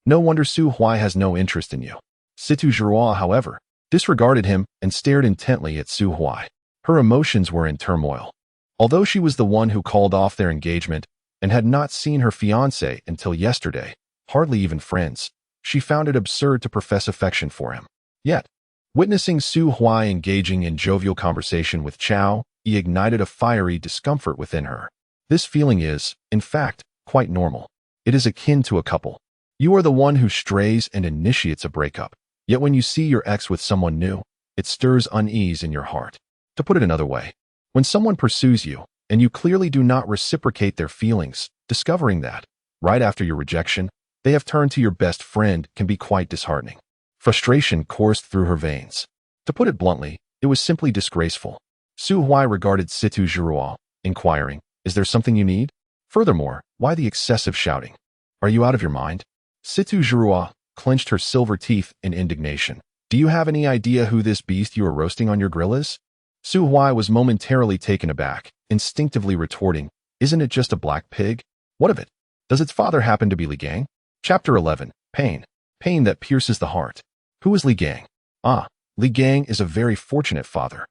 No wonder Su Huai has no interest in you. Situ Zhihua, however, disregarded him and stared intently at Su Huai. Her emotions were in turmoil. Although she was the one who called off their engagement and had not seen her fiancé until yesterday, hardly even friends, she found it absurd to profess affection for him. Yet, witnessing Su Huai engaging in jovial conversation with Chow, he ignited a fiery discomfort within her. This feeling is, in fact, quite normal. It is akin to a couple. You are the one who strays and initiates a breakup. Yet when you see your ex with someone new, it stirs unease in your heart. To put it another way, when someone pursues you, and you clearly do not reciprocate their feelings, discovering that, right after your rejection, they have turned to your best friend can be quite disheartening. Frustration coursed through her veins. To put it bluntly, it was simply disgraceful. Su Huai regarded Situ Zhihua, inquiring, is there something you need? Furthermore, why the excessive shouting? Are you out of your mind? Situ Zhihua clenched her silver teeth in indignation. Do you have any idea who this beast you are roasting on your grill is? Su Huai was momentarily taken aback, instinctively retorting, isn't it just a black pig? What of it? Does its father happen to be Li Gang? Chapter 11, Pain. Pain that pierces the heart. Who is Li Gang? Ah, Li Gang is a very fortunate father.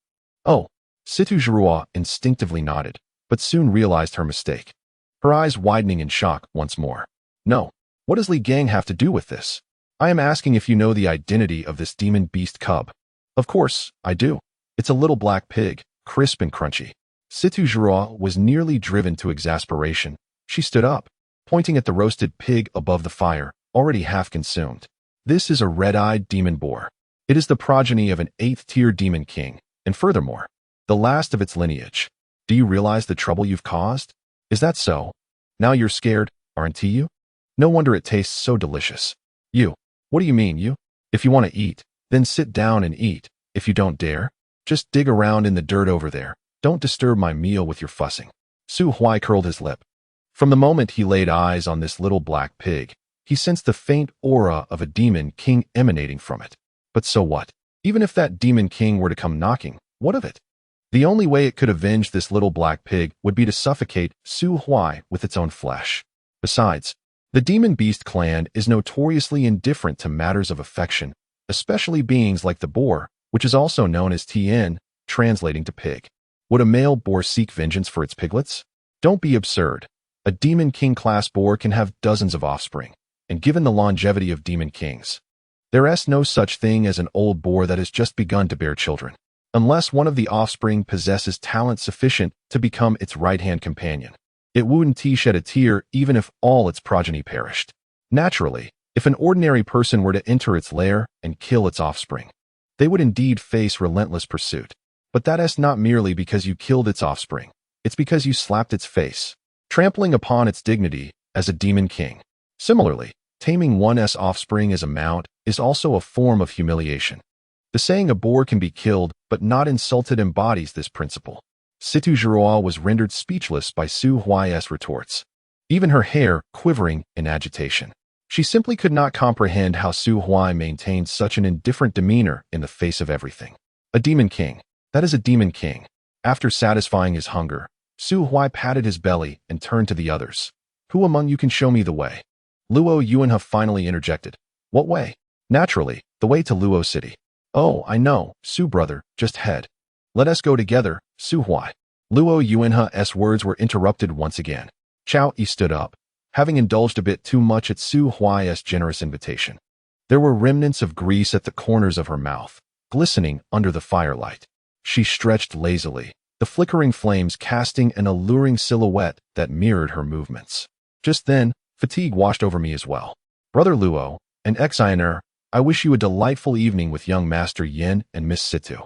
Oh, Situ Zhihua instinctively nodded, but soon realized her mistake. Her eyes widening in shock once more. No, what does Li Gang have to do with this? I am asking if you know the identity of this demon beast cub. Of course, I do. It's a little black pig, crisp and crunchy. Situ Zhihua was nearly driven to exasperation. She stood up, pointing at the roasted pig above the fire, already half consumed. This is a red-eyed demon boar. It is the progeny of an 8th-tier demon king, and furthermore, the last of its lineage. Do you realize the trouble you've caused? Is that so? Now you're scared, aren't you? No wonder it tastes so delicious. You. What do you mean, you? If you want to eat, then sit down and eat. If you don't dare, just dig around in the dirt over there. Don't disturb my meal with your fussing. Su Huai curled his lip. From the moment he laid eyes on this little black pig, he sensed the faint aura of a demon king emanating from it. But so what? Even if that demon king were to come knocking, what of it? The only way it could avenge this little black pig would be to suffocate Su Huai with its own flesh. Besides, the demon beast clan is notoriously indifferent to matters of affection, especially beings like the boar, which is also known as Tien, translating to pig. Would a male boar seek vengeance for its piglets? Don't be absurd. A demon king class boar can have dozens of offspring, and given the longevity of demon kings, there is no such thing as an old boar that has just begun to bear children, unless one of the offspring possesses talent sufficient to become its right-hand companion. It wouldn't shed a tear even if all its progeny perished. Naturally, if an ordinary person were to enter its lair and kill its offspring, they would indeed face relentless pursuit. But that is not merely because you killed its offspring, it's because you slapped its face, trampling upon its dignity as a demon king. Similarly, taming one's offspring as a mount is also a form of humiliation. The saying a boar can be killed but not insulted embodies this principle. Situ Zhihua was rendered speechless by Su Huai's retorts, even her hair quivering in agitation. She simply could not comprehend how Su Huai maintained such an indifferent demeanor in the face of everything. A demon king. That is a demon king. After satisfying his hunger, Su Huai patted his belly and turned to the others. Who among you can show me the way? Luo Yuanhe finally interjected. What way? Naturally, the way to Luo City. Oh, I know, Su brother, just head. Let us go together, Su Huai. Luo Yuanha's words were interrupted once again. Chao Yi stood up, having indulged a bit too much at Su Huai's generous invitation. There were remnants of grease at the corners of her mouth, glistening under the firelight. She stretched lazily, the flickering flames casting an alluring silhouette that mirrored her movements. Just then, fatigue washed over me as well. Brother Luo, an ex-Ioner, I wish you a delightful evening with young Master Yin and Miss Situ.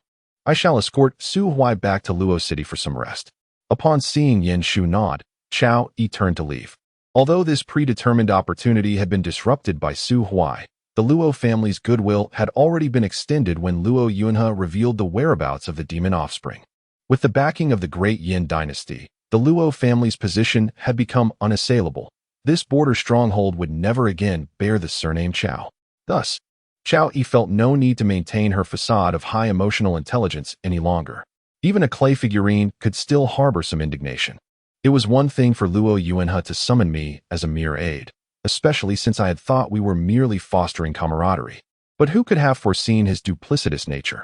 I shall escort Su Huai back to Luo City for some rest. Upon seeing Yin Shu nod, Chao Yi turned to leave. Although this predetermined opportunity had been disrupted by Su Huai, the Luo family's goodwill had already been extended when Luo Yuanha revealed the whereabouts of the demon offspring. With the backing of the great Yin dynasty, the Luo family's position had become unassailable. This border stronghold would never again bear the surname Chao. Thus, Chao Yi felt no need to maintain her facade of high emotional intelligence any longer. Even a clay figurine could still harbor some indignation. It was one thing for Luo Yuanha to summon me as a mere aide, especially since I had thought we were merely fostering camaraderie. But who could have foreseen his duplicitous nature?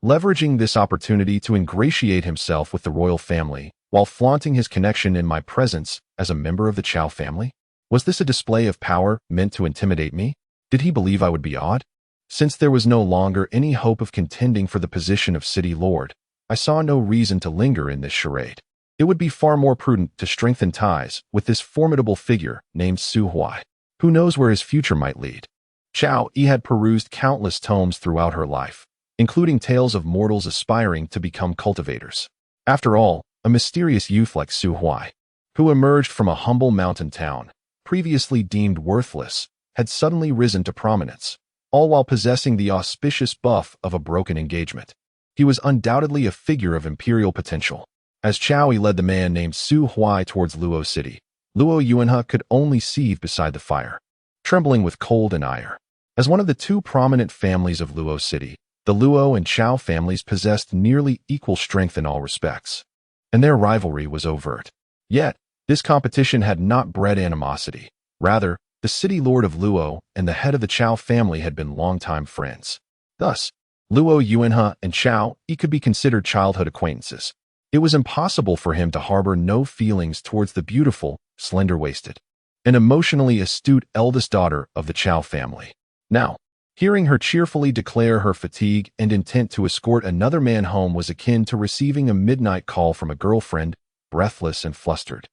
Leveraging this opportunity to ingratiate himself with the royal family, while flaunting his connection in my presence as a member of the Chao family? Was this a display of power meant to intimidate me? Did he believe I would be awed? Since there was no longer any hope of contending for the position of city lord, I saw no reason to linger in this charade. It would be far more prudent to strengthen ties with this formidable figure named Su Huai. Who knows where his future might lead? Chao Yi had perused countless tomes throughout her life, including tales of mortals aspiring to become cultivators. After all, a mysterious youth like Su Huai, who emerged from a humble mountain town, previously deemed worthless, had suddenly risen to prominence, all while possessing the auspicious buff of a broken engagement. He was undoubtedly a figure of imperial potential. As Chao Yi led the man named Su Huai towards Luo City, Luo Yuanha could only seethe beside the fire, trembling with cold and ire. As one of the two prominent families of Luo City, the Luo and Chao families possessed nearly equal strength in all respects, and their rivalry was overt. Yet, this competition had not bred animosity. Rather, the city lord of Luo and the head of the Chao family had been longtime friends. Thus, Luo Yuanha and Chao Yi could be considered childhood acquaintances. It was impossible for him to harbor no feelings towards the beautiful, slender-waisted, and emotionally astute eldest daughter of the Chao family. Now, hearing her cheerfully declare her fatigue and intent to escort another man home was akin to receiving a midnight call from a girlfriend, breathless and flustered,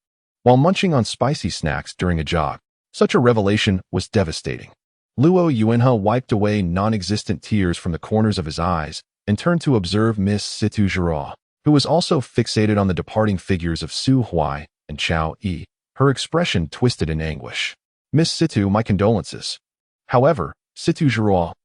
while munching on spicy snacks during a jog. Such a revelation was devastating. Luo Yuanha wiped away non-existent tears from the corners of his eyes and turned to observe Miss Situ, who was also fixated on the departing figures of Su Huai and Chao Yi, her expression twisted in anguish. Miss Situ, my condolences. However, Situ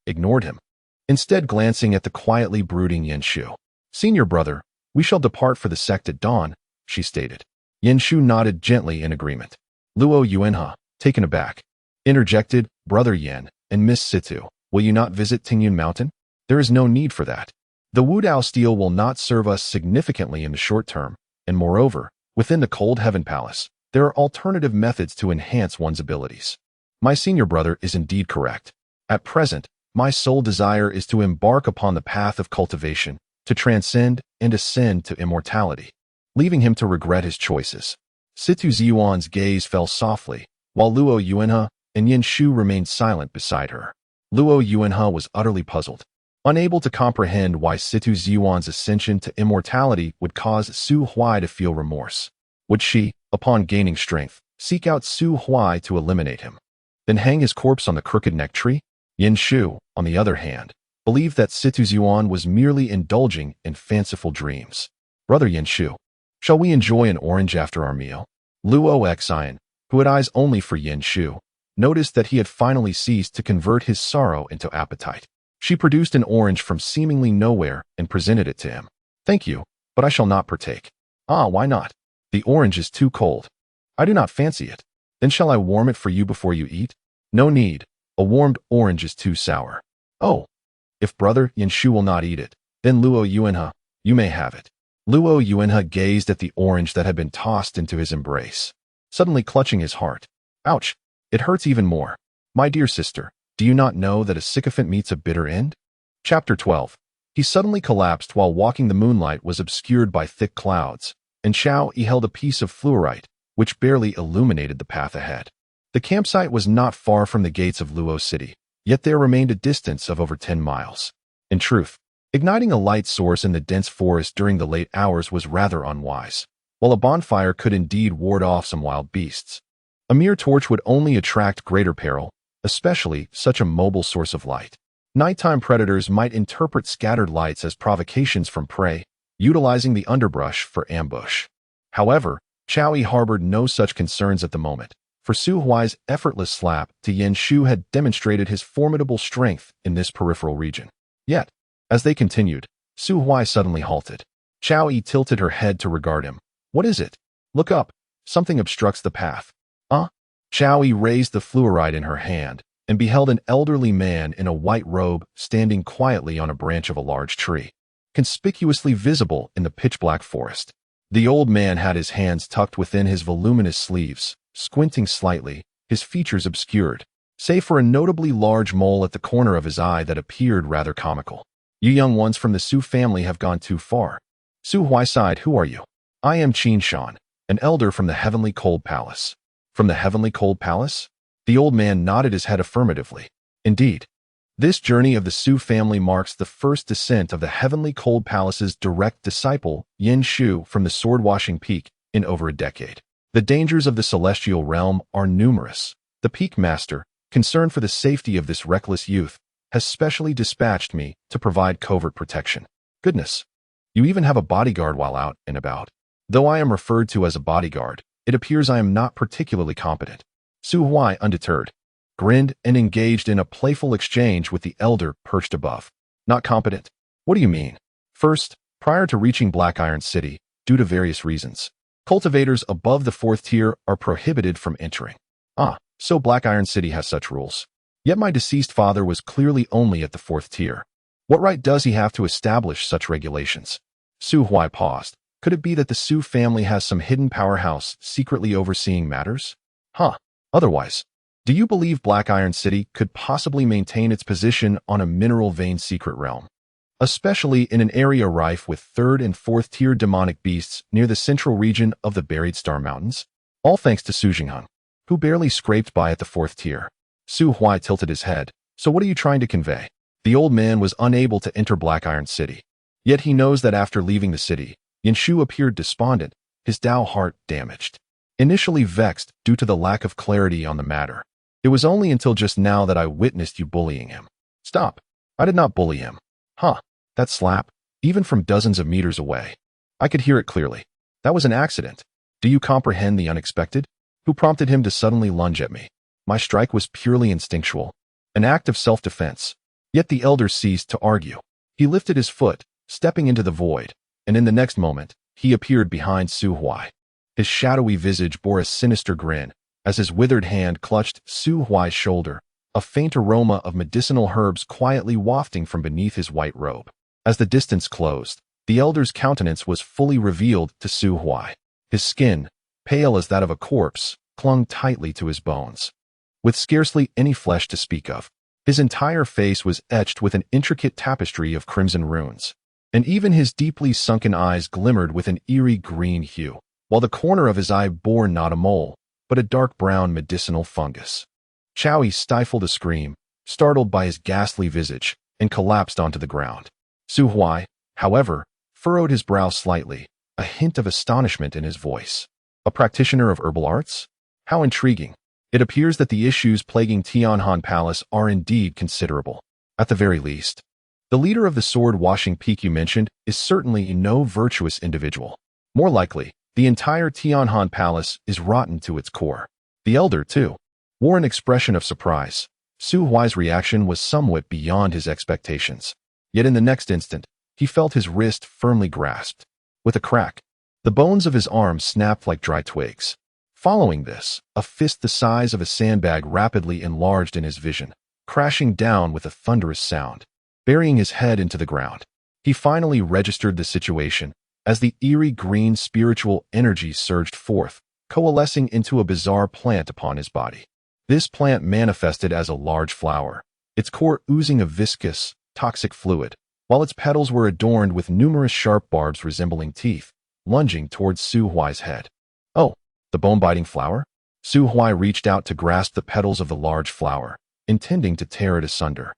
ignored him, instead glancing at the quietly brooding Yin Shu. Senior brother, we shall depart for the sect at dawn, she stated. Yin Shu nodded gently in agreement. Luo Yuanha, taken aback, interjected, Brother Yin and Miss Situ, will you not visit Tingyun Mountain? There is no need for that. The Wudao steel will not serve us significantly in the short term, and moreover, within the Cold Heaven Palace, there are alternative methods to enhance one's abilities. My senior brother is indeed correct. At present, my sole desire is to embark upon the path of cultivation, to transcend and ascend to immortality, leaving him to regret his choices. Situ Ziyuan's gaze fell softly, while Luo Yuanha and Yin Shu remained silent beside her. Luo Yuanha was utterly puzzled, unable to comprehend why Situ Ziyuan's ascension to immortality would cause Su Huai to feel remorse. Would she, upon gaining strength, seek out Su Huai to eliminate him, then hang his corpse on the crooked neck tree? Yin Shu, on the other hand, believed that Situ Ziyuan was merely indulging in fanciful dreams. Brother Yin Shu, shall we enjoy an orange after our meal? Luo Xian, who had eyes only for Yin Shu, noticed that he had finally ceased to convert his sorrow into appetite. She produced an orange from seemingly nowhere and presented it to him. Thank you, but I shall not partake. Ah, why not? The orange is too cold. I do not fancy it. Then shall I warm it for you before you eat? No need. A warmed orange is too sour. Oh, if Brother Yin Shu will not eat it, then Luo Yuanha, you may have it. Luo Yuanha gazed at the orange that had been tossed into his embrace, suddenly clutching his heart. Ouch, it hurts even more. My dear sister, Do you not know that a sycophant meets a bitter end? Chapter 12. He suddenly collapsed while walking. The moonlight was obscured by thick clouds, and Xiao Yi held a piece of fluorite, which barely illuminated the path ahead. The campsite was not far from the gates of Luo City, yet there remained a distance of over 10 miles. In truth, igniting a light source in the dense forest during the late hours was rather unwise. While a bonfire could indeed ward off some wild beasts, a mere torch would only attract greater peril, especially such a mobile source of light. Nighttime predators might interpret scattered lights as provocations from prey, utilizing the underbrush for ambush. However, Xiao Yi harbored no such concerns at the moment, for Su Huai's effortless slap to Yen Shu had demonstrated his formidable strength in this peripheral region. Yet, as they continued, Su Huai suddenly halted. Xiao Yi tilted her head to regard him. What is it? Look up. Something obstructs the path. Xiao Yi raised the fluorite in her hand and beheld an elderly man in a white robe standing quietly on a branch of a large tree, conspicuously visible in the pitch-black forest. The old man had his hands tucked within his voluminous sleeves, squinting slightly, his features obscured, save for a notably large mole at the corner of his eye that appeared rather comical. You young ones from the Su family have gone too far. Su Huai sighed. Who are you? I am Qin Shan, an elder from the Heavenly Cold Palace. From the Heavenly Cold Palace? The old man nodded his head affirmatively. Indeed, this journey of the Su family marks the first descent of the Heavenly Cold Palace's direct disciple, Yen Shu, from the sword-washing peak in over a decade. The dangers of the celestial realm are numerous. The peak master, concerned for the safety of this reckless youth, has specially dispatched me to provide covert protection. Goodness, you even have a bodyguard while out and about. Though I am referred to as a bodyguard, it appears I am not particularly competent. Su Huai, undeterred, grinned and engaged in a playful exchange with the elder perched above. Not competent? What do you mean? First, prior to reaching Black Iron City, due to various reasons, cultivators above the 4th tier are prohibited from entering. So Black Iron City has such rules. Yet my deceased father was clearly only at the 4th tier. What right does he have to establish such regulations? Su Huai paused. Could it be that the Su family has some hidden powerhouse secretly overseeing matters? Otherwise, do you believe Black Iron City could possibly maintain its position on a mineral vein secret realm, especially in an area rife with 3rd and 4th tier demonic beasts near the central region of the Buried Star Mountains? All thanks to Su Jingheng, who barely scraped by at the 4th tier. Su Huai tilted his head. So what are you trying to convey? The old man was unable to enter Black Iron City. Yet he knows that after leaving the city, Yen Shu appeared despondent, his Dao heart damaged. Initially vexed due to the lack of clarity on the matter, it was only until just now that I witnessed you bullying him. Stop. I did not bully him. That slap, even from dozens of meters away. I could hear it clearly. That was an accident. Do you comprehend the unexpected? Who prompted him to suddenly lunge at me? My strike was purely instinctual, an act of self-defense. Yet the elder ceased to argue. He lifted his foot, stepping into the void, and in the next moment, he appeared behind Su Huai. His shadowy visage bore a sinister grin as his withered hand clutched Su Huai's shoulder, a faint aroma of medicinal herbs quietly wafting from beneath his white robe. As the distance closed, the elder's countenance was fully revealed to Su Huai. His skin, pale as that of a corpse, clung tightly to his bones, with scarcely any flesh to speak of. His entire face was etched with an intricate tapestry of crimson runes, and even his deeply sunken eyes glimmered with an eerie green hue, while the corner of his eye bore not a mole, but a dark brown medicinal fungus. Xiao Yi stifled a scream, startled by his ghastly visage, and collapsed onto the ground. Su Huai, however, furrowed his brow slightly, a hint of astonishment in his voice. A practitioner of herbal arts? How intriguing. It appears that the issues plaguing Tianhan Palace are indeed considerable. At the very least, the leader of the sword-washing peak you mentioned is certainly no virtuous individual. More likely, the entire Tianhan Palace is rotten to its core. The elder, too, wore an expression of surprise. Su Huai's reaction was somewhat beyond his expectations. Yet in the next instant, he felt his wrist firmly grasped. With a crack, the bones of his arm snapped like dry twigs. Following this, a fist the size of a sandbag rapidly enlarged in his vision, crashing down with a thunderous sound, burying his head into the ground. He finally registered the situation as the eerie green spiritual energy surged forth, coalescing into a bizarre plant upon his body. This plant manifested as a large flower, its core oozing a viscous, toxic fluid, while its petals were adorned with numerous sharp barbs resembling teeth, lunging towards Su Huai's head. Oh, the bone-biting flower? Su Huai reached out to grasp the petals of the large flower, intending to tear it asunder.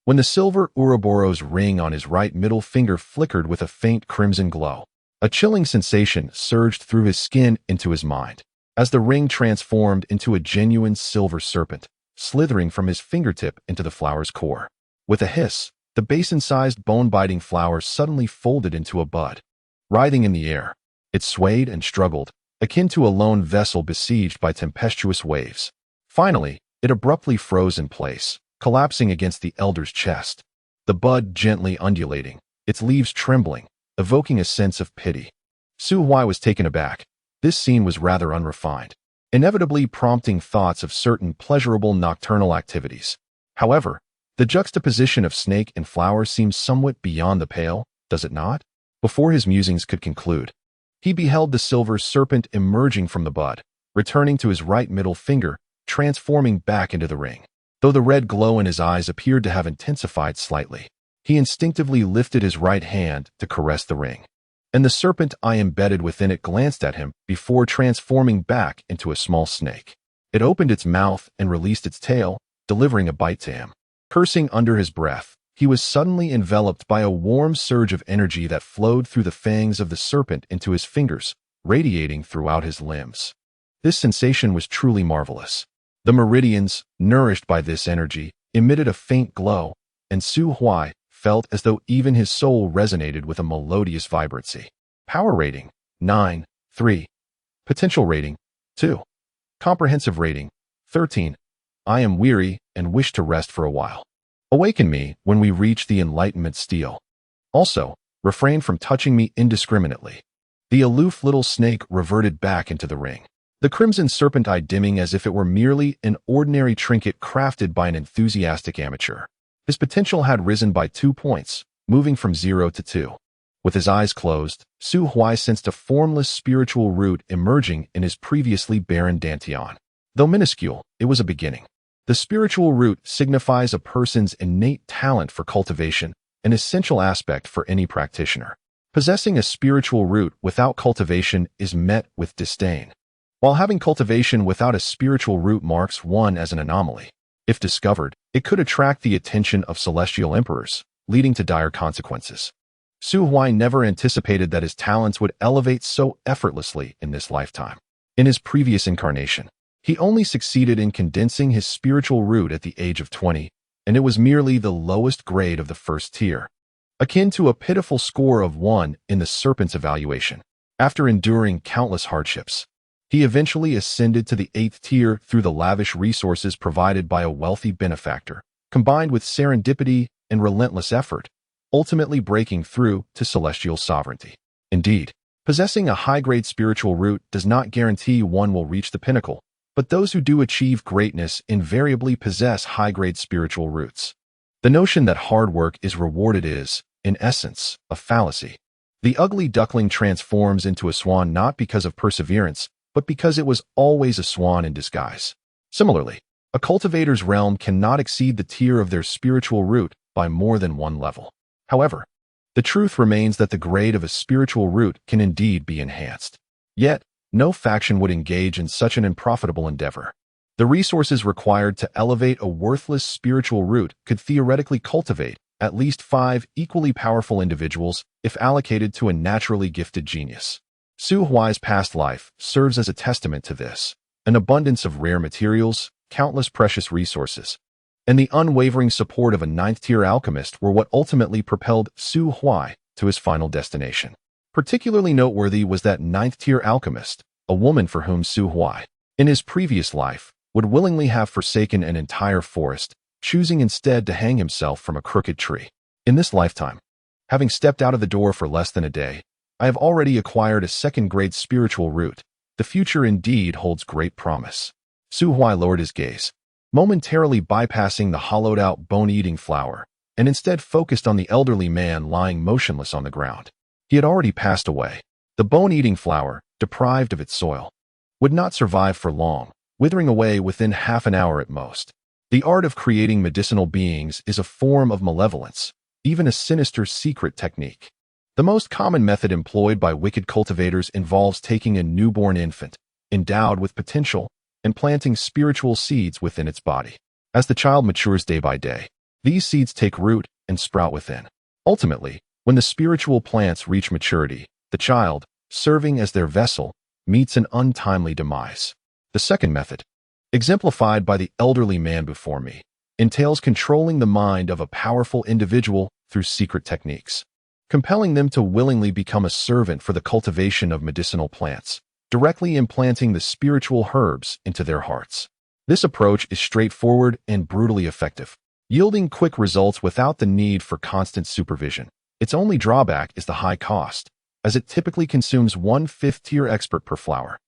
When the silver Ouroboros ring on his right middle finger flickered with a faint crimson glow, a chilling sensation surged through his skin into his mind, as the ring transformed into a genuine silver serpent, slithering from his fingertip into the flower's core. With a hiss, the basin-sized bone-biting flower suddenly folded into a bud. Writhing in the air, it swayed and struggled, akin to a lone vessel besieged by tempestuous waves. Finally, it abruptly froze in place, collapsing against the elder's chest, the bud gently undulating, its leaves trembling, evoking a sense of pity. Su Huai was taken aback. This scene was rather unrefined, inevitably prompting thoughts of certain pleasurable nocturnal activities. However, the juxtaposition of snake and flower seems somewhat beyond the pale, does it not? Before his musings could conclude, he beheld the silver serpent emerging from the bud, returning to his right middle finger, transforming back into the ring. Though the red glow in his eyes appeared to have intensified slightly, he instinctively lifted his right hand to caress the ring, and the serpent eye embedded within it glanced at him before transforming back into a small snake. It opened its mouth and released its tail, delivering a bite to him. Cursing under his breath, he was suddenly enveloped by a warm surge of energy that flowed through the fangs of the serpent into his fingers, radiating throughout his limbs. This sensation was truly marvelous. The meridians, nourished by this energy, emitted a faint glow, and Su Huai felt as though even his soul resonated with a melodious vibrancy. Power rating, 9, 3. Potential rating, 2. Comprehensive rating, 13. I am weary and wish to rest for a while. Awaken me when we reach the enlightenment steel. Also, refrain from touching me indiscriminately. The aloof little snake reverted back into the ring, the crimson serpent eye dimming as if it were merely an ordinary trinket crafted by an enthusiastic amateur. His potential had risen by 2 points, moving from 0 to 2. With his eyes closed, Su Huai sensed a formless spiritual root emerging in his previously barren dantian. Though minuscule, it was a beginning. The spiritual root signifies a person's innate talent for cultivation, an essential aspect for any practitioner. Possessing a spiritual root without cultivation is met with disdain, while having cultivation without a spiritual root marks one as an anomaly. If discovered, it could attract the attention of celestial emperors, leading to dire consequences. Su Huai never anticipated that his talents would elevate so effortlessly in this lifetime. In his previous incarnation, he only succeeded in condensing his spiritual root at the age of 20, and it was merely the lowest grade of the first tier, akin to a pitiful score of 1 in the serpent's evaluation. After enduring countless hardships, he eventually ascended to the 8th tier through the lavish resources provided by a wealthy benefactor, combined with serendipity and relentless effort, ultimately breaking through to celestial sovereignty. Indeed, possessing a high-grade spiritual root does not guarantee one will reach the pinnacle, but those who do achieve greatness invariably possess high-grade spiritual roots. The notion that hard work is rewarded is, in essence, a fallacy. The ugly duckling transforms into a swan not because of perseverance, but because it was always a swan in disguise. Similarly, a cultivator's realm cannot exceed the tier of their spiritual root by more than 1 level. However, the truth remains that the grade of a spiritual root can indeed be enhanced. Yet, no faction would engage in such an unprofitable endeavor. The resources required to elevate a worthless spiritual root could theoretically cultivate at least 5 equally powerful individuals if allocated to a naturally gifted genius. Su Huai's past life serves as a testament to this. An abundance of rare materials, countless precious resources, and the unwavering support of a 9th-tier alchemist were what ultimately propelled Su Huai to his final destination. Particularly noteworthy was that 9th-tier alchemist, a woman for whom Su Huai, in his previous life, would willingly have forsaken an entire forest, choosing instead to hang himself from a crooked tree. In this lifetime, having stepped out of the door for less than a day, I have already acquired a 2nd-grade spiritual root. The future indeed holds great promise. Su Huai lowered his gaze, momentarily bypassing the hollowed-out bone-eating flower, and instead focused on the elderly man lying motionless on the ground. He had already passed away. The bone-eating flower, deprived of its soil, would not survive for long, withering away within half an hour at most. The art of creating medicinal beings is a form of malevolence, even a sinister secret technique. The most common method employed by wicked cultivators involves taking a newborn infant, endowed with potential, and planting spiritual seeds within its body. As the child matures day by day, these seeds take root and sprout within. Ultimately, when the spiritual plants reach maturity, the child, serving as their vessel, meets an untimely demise. The second method, exemplified by the elderly man before me, entails controlling the mind of a powerful individual through secret techniques, compelling them to willingly become a servant for the cultivation of medicinal plants, directly implanting the spiritual herbs into their hearts. This approach is straightforward and brutally effective, yielding quick results without the need for constant supervision. Its only drawback is the high cost, as it typically consumes one fifth-tier expert per flower.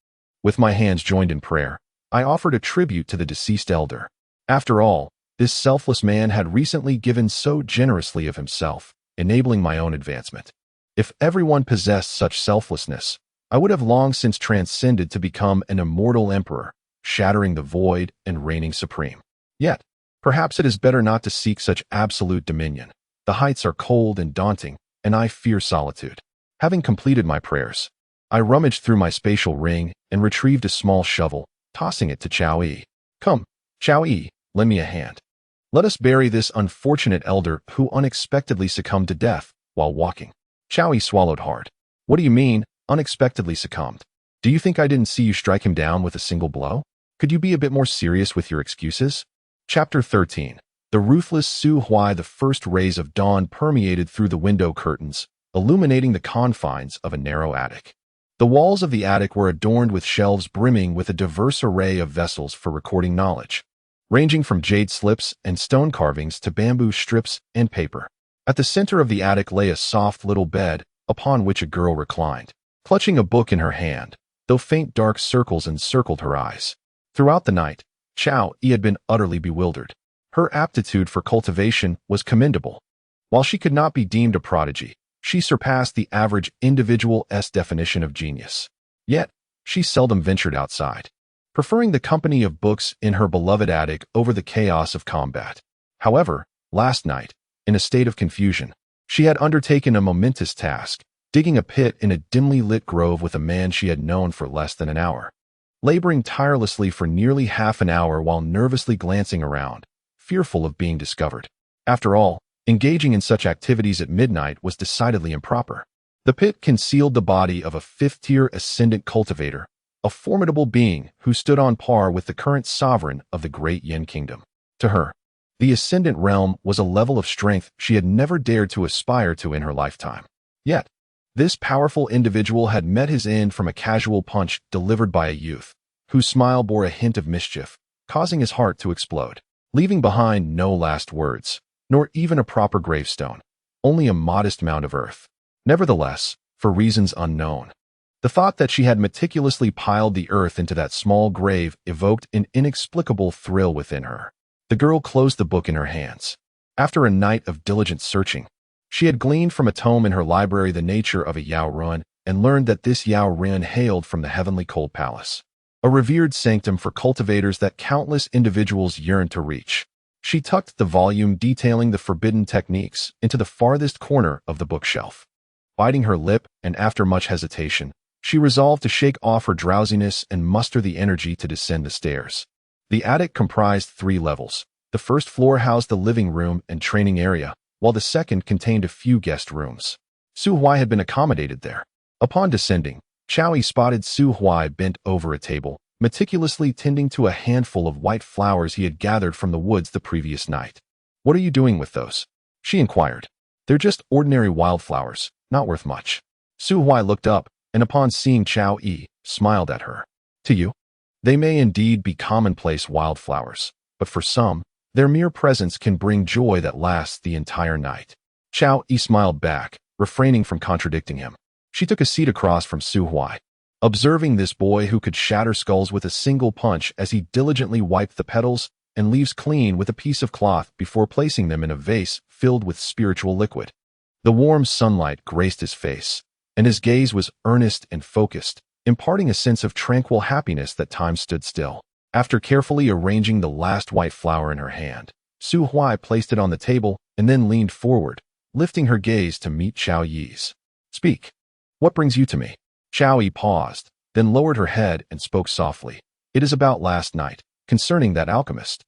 With my hands joined in prayer, I offered a tribute to the deceased elder. After all, this selfless man had recently given so generously of himself, enabling my own advancement. If everyone possessed such selflessness, I would have long since transcended to become an immortal emperor, shattering the void and reigning supreme. Yet, perhaps it is better not to seek such absolute dominion. The heights are cold and daunting, and I fear solitude. Having completed my prayers, I rummaged through my spatial ring and retrieved a small shovel, tossing it to Chow Yi. Come, Chow Yi, lend me a hand. Let us bury this unfortunate elder who unexpectedly succumbed to death while walking. Chow Yi swallowed hard. What do you mean, unexpectedly succumbed? Do you think I didn't see you strike him down with a single blow? Could you be a bit more serious with your excuses? Chapter 13. The ruthless Su Huai. The first rays of dawn permeated through the window curtains, illuminating the confines of a narrow attic. The walls of the attic were adorned with shelves brimming with a diverse array of vessels for recording knowledge, ranging from jade slips and stone carvings to bamboo strips and paper. At the center of the attic lay a soft little bed, upon which a girl reclined, clutching a book in her hand, though faint dark circles encircled her eyes. Throughout the night, Chow Yi had been utterly bewildered. Her aptitude for cultivation was commendable. While she could not be deemed a prodigy, she surpassed the average individual's definition of genius. Yet, she seldom ventured outside, preferring the company of books in her beloved attic over the chaos of combat. However, last night, in a state of confusion, she had undertaken a momentous task, digging a pit in a dimly lit grove with a man she had known for less than an hour. Laboring tirelessly for nearly half an hour while nervously glancing around, fearful of being discovered. After all, engaging in such activities at midnight was decidedly improper. The pit concealed the body of a fifth-tier ascendant cultivator, a formidable being who stood on par with the current sovereign of the great Yin kingdom. To her, the ascendant realm was a level of strength she had never dared to aspire to in her lifetime. Yet, this powerful individual had met his end from a casual punch delivered by a youth, whose smile bore a hint of mischief, causing his heart to explode, leaving behind no last words, nor even a proper gravestone, only a modest mound of earth. Nevertheless, for reasons unknown, the thought that she had meticulously piled the earth into that small grave evoked an inexplicable thrill within her. The girl closed the book in her hands. After a night of diligent searching, she had gleaned from a tome in her library the nature of a Yao Run and learned that this Yao Run hailed from the heavenly cold palace, a revered sanctum for cultivators that countless individuals yearned to reach. She tucked the volume detailing the forbidden techniques into the farthest corner of the bookshelf. Biting her lip and after much hesitation, she resolved to shake off her drowsiness and muster the energy to descend the stairs. The attic comprised 3 levels. The first floor housed the living room and training area, while the second contained a few guest rooms. Su Huai had been accommodated there. Upon descending, Chow Yi spotted Su Huai bent over a table, meticulously tending to a handful of white flowers he had gathered from the woods the previous night. "What are you doing with those?" she inquired. "They're just ordinary wildflowers, not worth much." Su Huai looked up, and upon seeing Chow Yi, smiled at her. "To you, they may indeed be commonplace wildflowers, but for some, their mere presence can bring joy that lasts the entire night." Chow Yi smiled back, refraining from contradicting him. She took a seat across from Su Huai, observing this boy who could shatter skulls with a single punch as he diligently wiped the petals and leaves clean with a piece of cloth before placing them in a vase filled with spiritual liquid. The warm sunlight graced his face, and his gaze was earnest and focused, imparting a sense of tranquil happiness that time stood still. After carefully arranging the last white flower in her hand, Su Huai placed it on the table and then leaned forward, lifting her gaze to meet Qiao Yi's. "Speak. What brings you to me?" Qiao Yi paused, then lowered her head and spoke softly. "It is about last night, concerning that alchemist."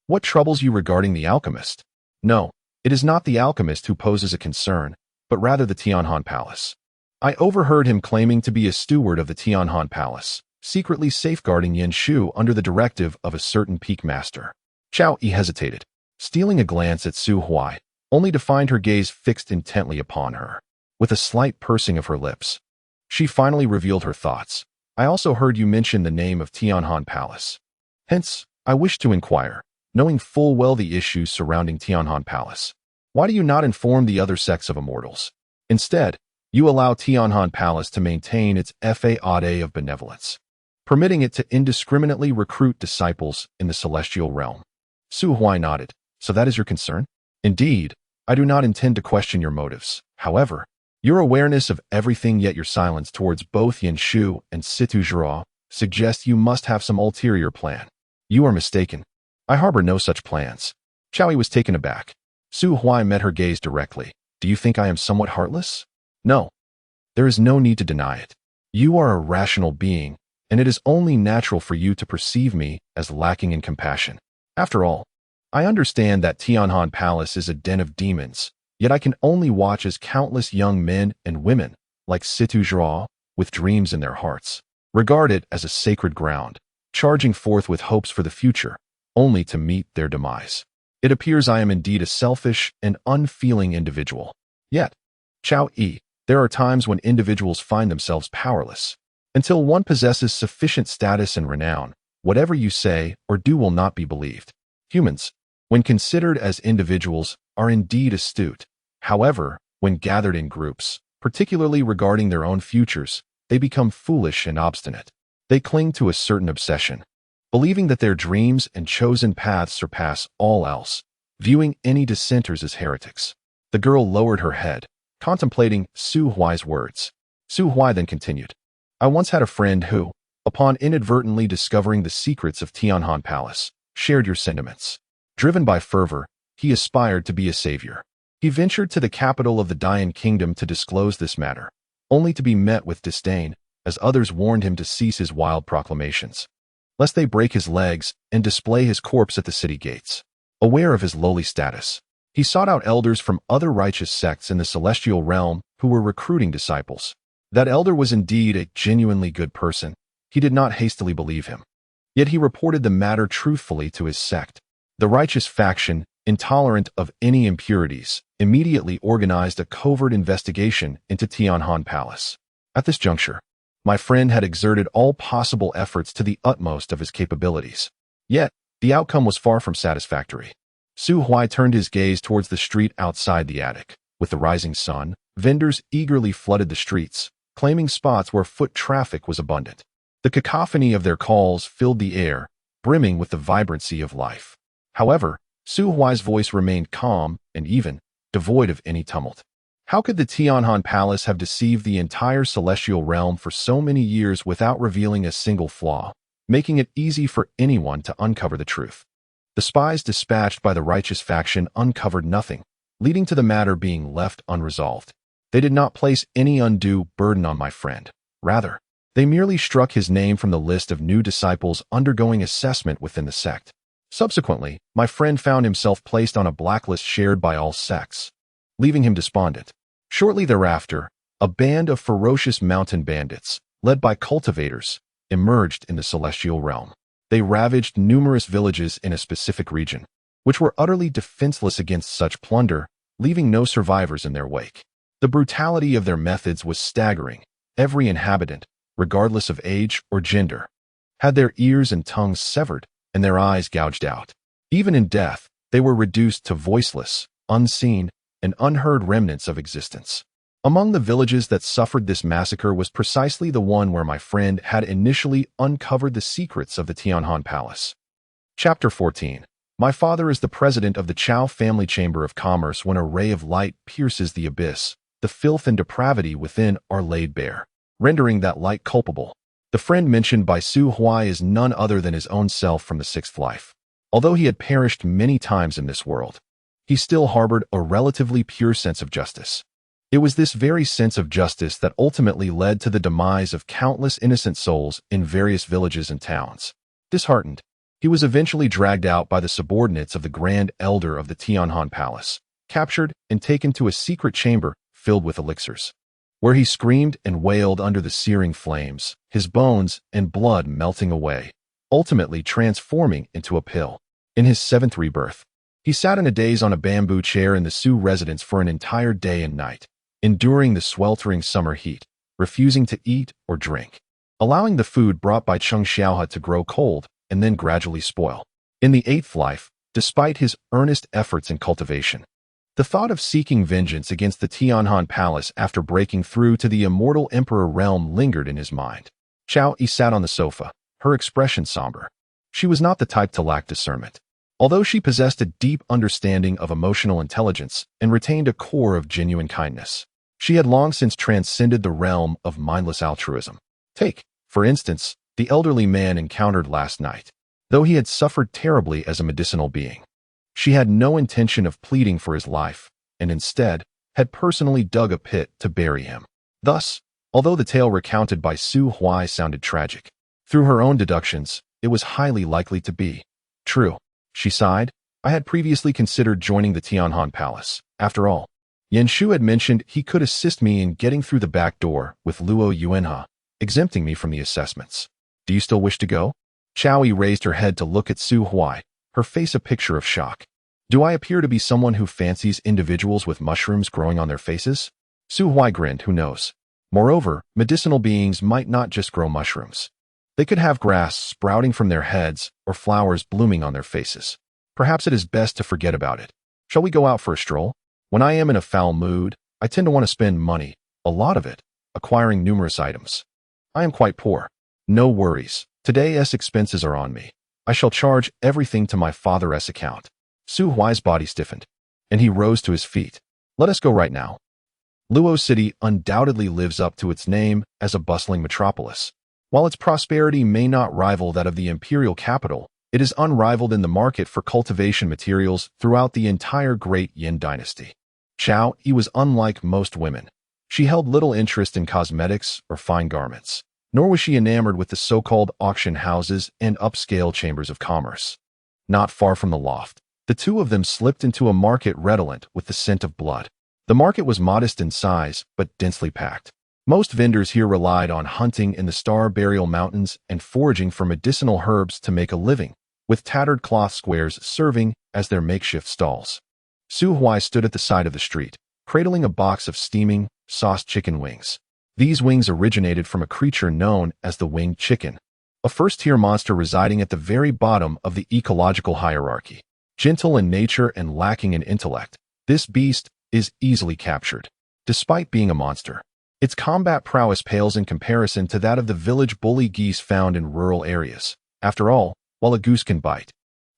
"What troubles you regarding the alchemist?" "No, it is not the alchemist who poses a concern, but rather the Tianhan Palace. I overheard him claiming to be a steward of the Tianhan Palace, secretly safeguarding Yin Shu under the directive of a certain peak master." Qiao Yi hesitated, stealing a glance at Su Huai, only to find her gaze fixed intently upon her. With a slight pursing of her lips, she finally revealed her thoughts. "I also heard you mention the name of Tianhan Palace. Hence, I wish to inquire, knowing full well the issues surrounding Tianhan Palace. Why do you not inform the other sects of immortals? Instead, you allow Tianhan Palace to maintain its fade of benevolence, permitting it to indiscriminately recruit disciples in the celestial realm." Su Huai nodded. "So that is your concern?" "Indeed, I do not intend to question your motives. However, your awareness of everything yet your silence towards both Yin Shu and Situ Zhira suggests you must have some ulterior plan. You are mistaken. I harbor no such plans." Qiao Yi was taken aback. Su Huai met her gaze directly. "Do you think I am somewhat heartless?" "No. There is no need to deny it. You are a rational being, and it is only natural for you to perceive me as lacking in compassion. After all, I understand that Tianhan Palace is a den of demons, yet I can only watch as countless young men and women, like Situ Zhira, with dreams in their hearts, regard it as a sacred ground, charging forth with hopes for the future, only to meet their demise. It appears I am indeed a selfish and unfeeling individual. Yet, Qiao Yi, there are times when individuals find themselves powerless. Until one possesses sufficient status and renown, whatever you say or do will not be believed. Humans, when considered as individuals, are indeed astute. However, when gathered in groups, particularly regarding their own futures, they become foolish and obstinate. They cling to a certain obsession, believing that their dreams and chosen paths surpass all else, viewing any dissenters as heretics." The girl lowered her head, contemplating Su Huai's words. Su Huai then continued, "I once had a friend who, upon inadvertently discovering the secrets of Tianhan Palace, shared your sentiments. Driven by fervor, he aspired to be a savior. He ventured to the capital of the Dian Kingdom to disclose this matter, only to be met with disdain, as others warned him to cease his wild proclamations, lest they break his legs and display his corpse at the city gates. Aware of his lowly status, he sought out elders from other righteous sects in the celestial realm who were recruiting disciples. That elder was indeed a genuinely good person. He did not hastily believe him. Yet he reported the matter truthfully to his sect. The righteous faction, intolerant of any impurities, immediately organized a covert investigation into Tianhan Palace. At this juncture, my friend had exerted all possible efforts to the utmost of his capabilities. Yet, the outcome was far from satisfactory. Su Huai turned his gaze towards the street outside the attic. With the rising sun, vendors eagerly flooded the streets, claiming spots where foot traffic was abundant. The cacophony of their calls filled the air, brimming with the vibrancy of life. However, Su Huai's voice remained calm and even, devoid of any tumult. How could the Tianhan Palace have deceived the entire celestial realm for so many years without revealing a single flaw, making it easy for anyone to uncover the truth? The spies dispatched by the righteous faction uncovered nothing, leading to the matter being left unresolved. They did not place any undue burden on my friend. Rather, they merely struck his name from the list of new disciples undergoing assessment within the sect. Subsequently, my friend found himself placed on a blacklist shared by all sects, leaving him despondent. Shortly thereafter, a band of ferocious mountain bandits, led by cultivators, emerged in the celestial realm. They ravaged numerous villages in a specific region, which were utterly defenseless against such plunder, leaving no survivors in their wake. The brutality of their methods was staggering. Every inhabitant, regardless of age or gender, had their ears and tongues severed and their eyes gouged out. Even in death, they were reduced to voiceless, unseen, and unheard remnants of existence. Among the villages that suffered this massacre was precisely the one where my friend had initially uncovered the secrets of the Tianhan Palace. Chapter 14. My father is the president of the Chao Family Chamber of Commerce. When a ray of light pierces the abyss, the filth and depravity within are laid bare, rendering that light culpable. The friend mentioned by Su Huai is none other than his own self from the sixth life. Although he had perished many times in this world, he still harbored a relatively pure sense of justice. It was this very sense of justice that ultimately led to the demise of countless innocent souls in various villages and towns. Disheartened, he was eventually dragged out by the subordinates of the Grand Elder of the Tianhan Palace, captured and taken to a secret chamber filled with elixirs, where he screamed and wailed under the searing flames, his bones and blood melting away, ultimately transforming into a pill. In his seventh rebirth, he sat in a daze on a bamboo chair in the Su residence for an entire day and night, enduring the sweltering summer heat, refusing to eat or drink, allowing the food brought by Cheng Xiaohe to grow cold and then gradually spoil. In the eighth life, despite his earnest efforts in cultivation, the thought of seeking vengeance against the Tianhan Palace after breaking through to the immortal emperor realm lingered in his mind. Xiao Yi sat on the sofa, her expression somber. She was not the type to lack discernment. Although she possessed a deep understanding of emotional intelligence and retained a core of genuine kindness, she had long since transcended the realm of mindless altruism. Take, for instance, the elderly man encountered last night. Though he had suffered terribly as a medicinal being, she had no intention of pleading for his life, and instead had personally dug a pit to bury him. Thus, although the tale recounted by Su Huai sounded tragic, through her own deductions, it was highly likely to be true. She sighed. I had previously considered joining the Tianhan Palace. After all, Yan Shu had mentioned he could assist me in getting through the back door with Luo Yuanhe, exempting me from the assessments. Do you still wish to go? Xiao Yi raised her head to look at Su Huai, her face a picture of shock. Do I appear to be someone who fancies individuals with mushrooms growing on their faces? Su Huai grinned, who knows? Moreover, medicinal beings might not just grow mushrooms. They could have grass sprouting from their heads or flowers blooming on their faces. Perhaps it is best to forget about it. Shall we go out for a stroll? When I am in a foul mood, I tend to want to spend money, a lot of it, acquiring numerous items. I am quite poor. No worries. Today's expenses are on me. I shall charge everything to my father's account. Su Huai's body stiffened, and he rose to his feet. Let us go right now. Luo City undoubtedly lives up to its name as a bustling metropolis. While its prosperity may not rival that of the imperial capital, it is unrivaled in the market for cultivation materials throughout the entire Great Yin Dynasty. Xiao Yi was unlike most women. She held little interest in cosmetics or fine garments, nor was she enamored with the so-called auction houses and upscale chambers of commerce. Not far from the loft, the two of them slipped into a market redolent with the scent of blood. The market was modest in size, but densely packed. Most vendors here relied on hunting in the Star Burial Mountains and foraging for medicinal herbs to make a living, with tattered cloth squares serving as their makeshift stalls. Su Huai stood at the side of the street, cradling a box of steaming, sauced chicken wings. These wings originated from a creature known as the winged chicken, a first-tier monster residing at the very bottom of the ecological hierarchy. Gentle in nature and lacking in intellect, this beast is easily captured. Despite being a monster, its combat prowess pales in comparison to that of the village bully geese found in rural areas. After all, while a goose can bite,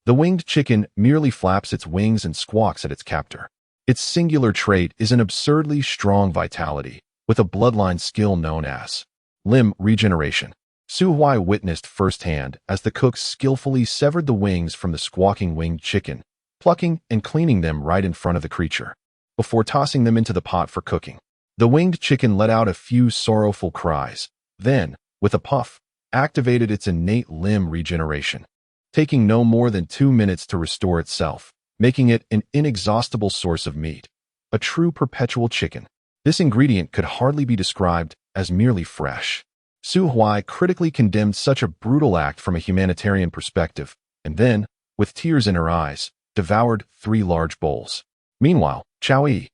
the winged chicken merely flaps its wings and squawks at its captor. Its singular trait is an absurdly strong vitality, with a bloodline skill known as limb regeneration. Su Huai witnessed firsthand as the cooks skillfully severed the wings from the squawking winged chicken, plucking and cleaning them right in front of the creature, before tossing them into the pot for cooking. The winged chicken let out a few sorrowful cries, then, with a puff, activated its innate limb regeneration, taking no more than 2 minutes to restore itself, making it an inexhaustible source of meat. A true perpetual chicken. This ingredient could hardly be described as merely fresh. Su Huai critically condemned such a brutal act from a humanitarian perspective, and then, with tears in her eyes, devoured 3 large bowls. Meanwhile, Xiao Yi,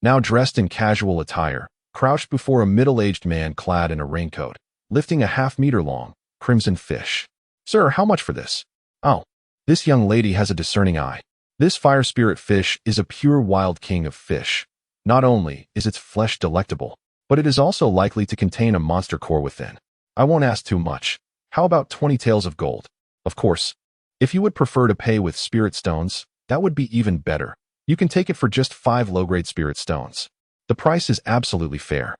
now dressed in casual attire, crouched before a middle-aged man clad in a raincoat, lifting a half-meter-long, crimson fish. Sir, how much for this? Oh, this young lady has a discerning eye. This fire spirit fish is a pure wild king of fish. Not only is its flesh delectable, but it is also likely to contain a monster core within. I won't ask too much. How about 20 taels of gold? Of course, if you would prefer to pay with spirit stones, that would be even better. You can take it for just 5 low-grade spirit stones. The price is absolutely fair,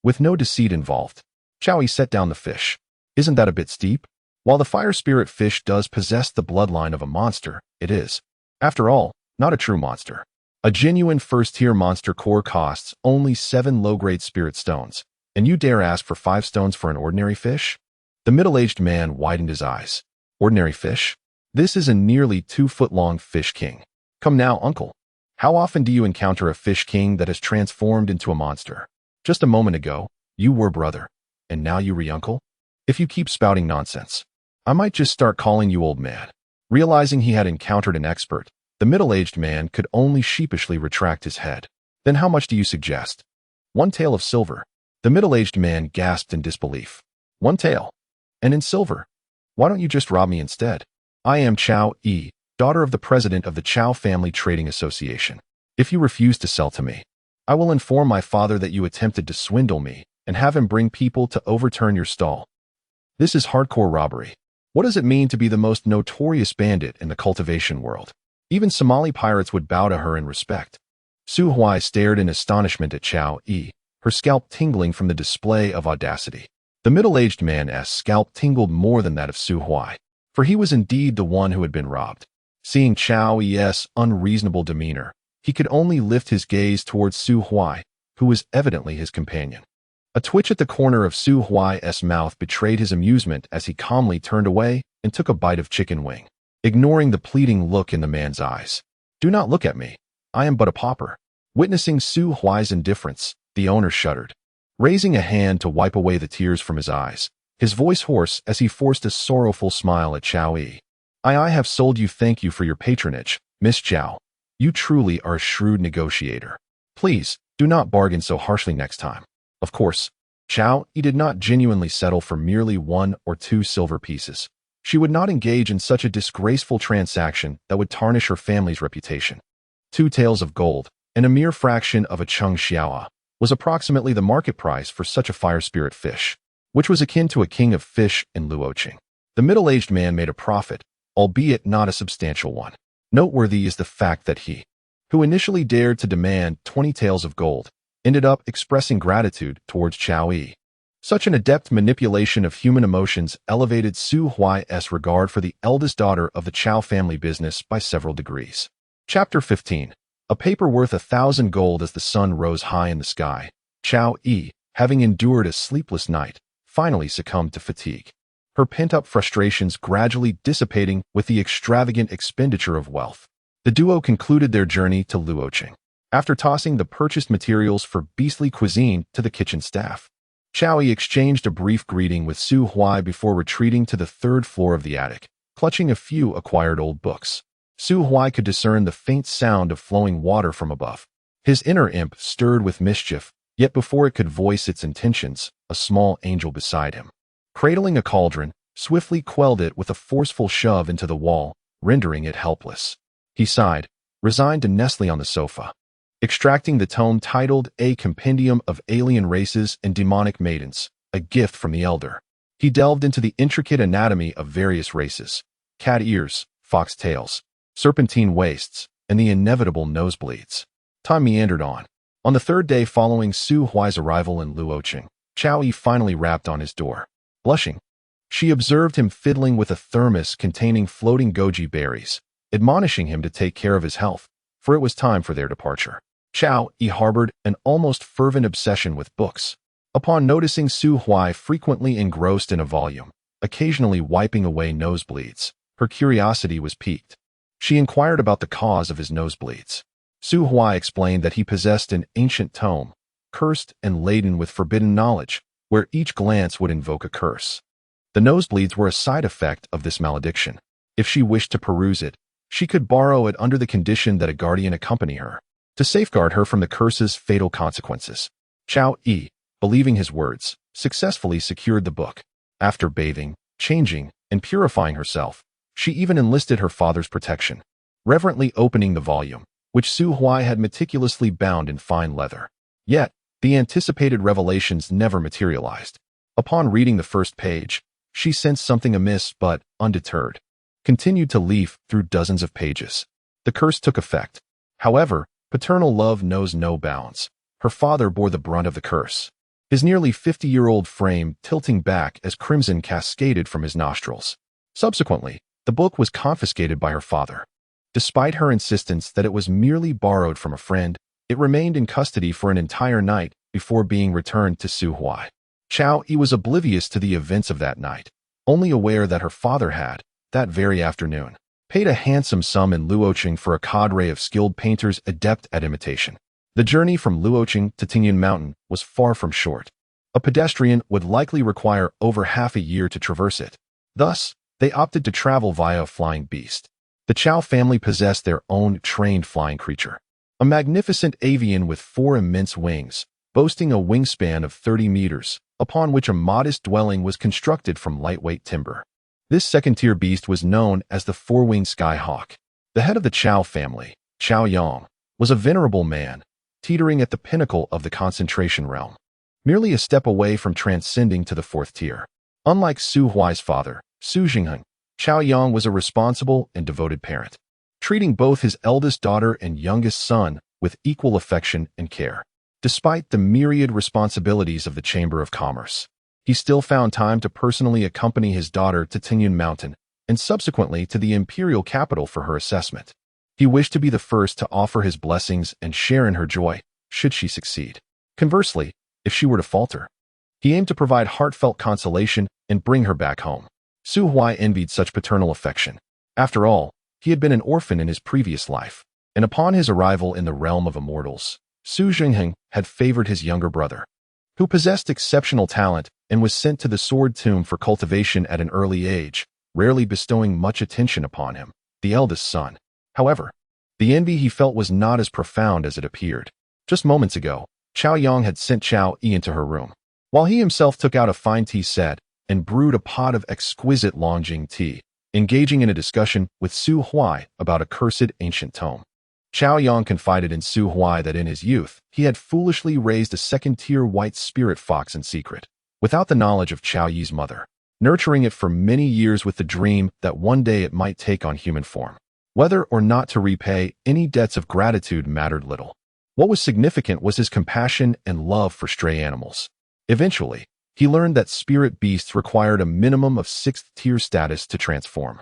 with no deceit involved. Xiao Yi set down the fish. Isn't that a bit steep? While the fire spirit fish does possess the bloodline of a monster, it is, after all, not a true monster. A genuine first-tier monster core costs only 7 low-grade spirit stones, and you dare ask for 5 stones for an ordinary fish? The middle-aged man widened his eyes. Ordinary fish? This is a nearly 2-foot-long fish king. Come now, uncle. How often do you encounter a fish king that has transformed into a monster? Just a moment ago, you were brother, and now you re-uncle? If you keep spouting nonsense, I might just start calling you old man. Realizing he had encountered an expert, the middle-aged man could only sheepishly retract his head. Then how much do you suggest? 1 tael of silver. The middle-aged man gasped in disbelief. 1 tael? And in silver? Why don't you just rob me instead? I am Chow Yi, daughter of the president of the Chow Family Trading Association. If you refuse to sell to me, I will inform my father that you attempted to swindle me and have him bring people to overturn your stall. This is hardcore robbery. What does it mean to be the most notorious bandit in the cultivation world? Even Somali pirates would bow to her in respect. Su Huai stared in astonishment at Chow Yi, her scalp tingling from the display of audacity. The middle-aged man's scalp tingled more than that of Su Huai, for he was indeed the one who had been robbed. Seeing Chow Yi's unreasonable demeanor, he could only lift his gaze towards Su Huai, who was evidently his companion. A twitch at the corner of Su Huai's mouth betrayed his amusement as he calmly turned away and took a bite of chicken wing, ignoring the pleading look in the man's eyes. Do not look at me. I am but a pauper. Witnessing Su Huai's indifference, the owner shuddered, raising a hand to wipe away the tears from his eyes, his voice hoarse as he forced a sorrowful smile at Chow Yi. I have sold you. Thank you for your patronage, Miss Chow. You truly are a shrewd negotiator. Please, do not bargain so harshly next time. Of course, Chow Yi did not genuinely settle for merely 1 or 2 silver pieces. She would not engage in such a disgraceful transaction that would tarnish her family's reputation. 2 taels of gold, and a mere fraction of a chung xiaoa, was approximately the market price for such a fire spirit fish, which was akin to a king of fish in Luoqing. The middle-aged man made a profit, albeit not a substantial one. Noteworthy is the fact that he, who initially dared to demand 20 taels of gold, ended up expressing gratitude towards Chow Yi. Such an adept manipulation of human emotions elevated Su Huai's regard for the eldest daughter of the Chow family business by several degrees. Chapter 15. A paper worth 1,000 gold. As the sun rose high in the sky, Chow Yi, having endured a sleepless night, finally succumbed to fatigue, her pent-up frustrations gradually dissipating with the extravagant expenditure of wealth. The duo concluded their journey to Luoqing. After tossing the purchased materials for beastly cuisine to the kitchen staff, Chow Yi exchanged a brief greeting with Su Huai before retreating to the 3rd floor of the attic, clutching a few acquired old books. Su Huai could discern the faint sound of flowing water from above. His inner imp stirred with mischief, yet before it could voice its intentions, a small angel beside him, cradling a cauldron, swiftly quelled it with a forceful shove into the wall, rendering it helpless. He sighed, resigned to nestling on the sofa. Extracting the tome titled A Compendium of Alien Races and Demonic Maidens, a gift from the elder, he delved into the intricate anatomy of various races: cat ears, fox tails, serpentine waists, and the inevitable nosebleeds. Time meandered on. On the 3rd day following Su Huai's arrival in Luoqing, Chow Yi finally rapped on his door. Blushing, she observed him fiddling with a thermos containing floating goji berries, admonishing him to take care of his health, for it was time for their departure. Chow Yi harbored an almost fervent obsession with books. Upon noticing Su Huai frequently engrossed in a volume, occasionally wiping away nosebleeds, her curiosity was piqued. She inquired about the cause of his nosebleeds. Su Huai explained that he possessed an ancient tome, cursed and laden with forbidden knowledge, where each glance would invoke a curse. The nosebleeds were a side effect of this malediction. If she wished to peruse it, she could borrow it under the condition that a guardian accompany her, to safeguard her from the curse's fatal consequences. Chow Yi, believing his words, successfully secured the book. After bathing, changing, and purifying herself, she even enlisted her father's protection, reverently opening the volume, which Su Huai had meticulously bound in fine leather. Yet, the anticipated revelations never materialized. Upon reading the first page, she sensed something amiss but, undeterred, continued to leaf through dozens of pages. The curse took effect. However, paternal love knows no bounds. Her father bore the brunt of the curse. his nearly 50-year-old frame tilting back as crimson cascaded from his nostrils. Subsequently, the book was confiscated by her father. Despite her insistence that it was merely borrowed from a friend, it remained in custody for an entire night before being returned to Su Huai. Chao Yi was oblivious to the events of that night, only aware that her father had, that very afternoon, paid a handsome sum in Luoqing for a cadre of skilled painters adept at imitation. The journey from Luoqing to Tingyan Mountain was far from short. A pedestrian would likely require over half a year to traverse it. Thus, they opted to travel via a flying beast. The Chao family possessed their own trained flying creature, a magnificent avian with 4 immense wings, boasting a wingspan of 30 meters, upon which a modest dwelling was constructed from lightweight timber. This second-tier beast was known as the 4-winged skyhawk. The head of the Chao family, Chao Yang, was a venerable man, teetering at the pinnacle of the concentration realm, merely a step away from transcending to the 4th tier. Unlike Su Huai's father, Su Jingheng, Chao Yang was a responsible and devoted parent, treating both his eldest daughter and youngest son with equal affection and care. Despite the myriad responsibilities of the Chamber of Commerce, he still found time to personally accompany his daughter to Tingyan Mountain and subsequently to the imperial capital for her assessment. He wished to be the first to offer his blessings and share in her joy, should she succeed. Conversely, if she were to falter, he aimed to provide heartfelt consolation and bring her back home. Su Huai envied such paternal affection. After all, he had been an orphan in his previous life, and upon his arrival in the realm of immortals, Su Jingheng had favored his younger brother, who possessed exceptional talent and was sent to the Sword Tomb for cultivation at an early age, rarely bestowing much attention upon him, the eldest son. However, the envy he felt was not as profound as it appeared. Just moments ago, Chao Yang had sent Chao Yi into her room, while he himself took out a fine tea set and brewed a pot of exquisite Longjing tea, engaging in a discussion with Su Huai about a cursed ancient tome. Chao Yang confided in Su Huai that in his youth, he had foolishly raised a second-tier white spirit fox in secret, without the knowledge of Chao Yi's mother, nurturing it for many years with the dream that one day it might take on human form. Whether or not to repay any debts of gratitude mattered little. What was significant was his compassion and love for stray animals. Eventually, he learned that spirit beasts required a minimum of 6th-tier status to transform,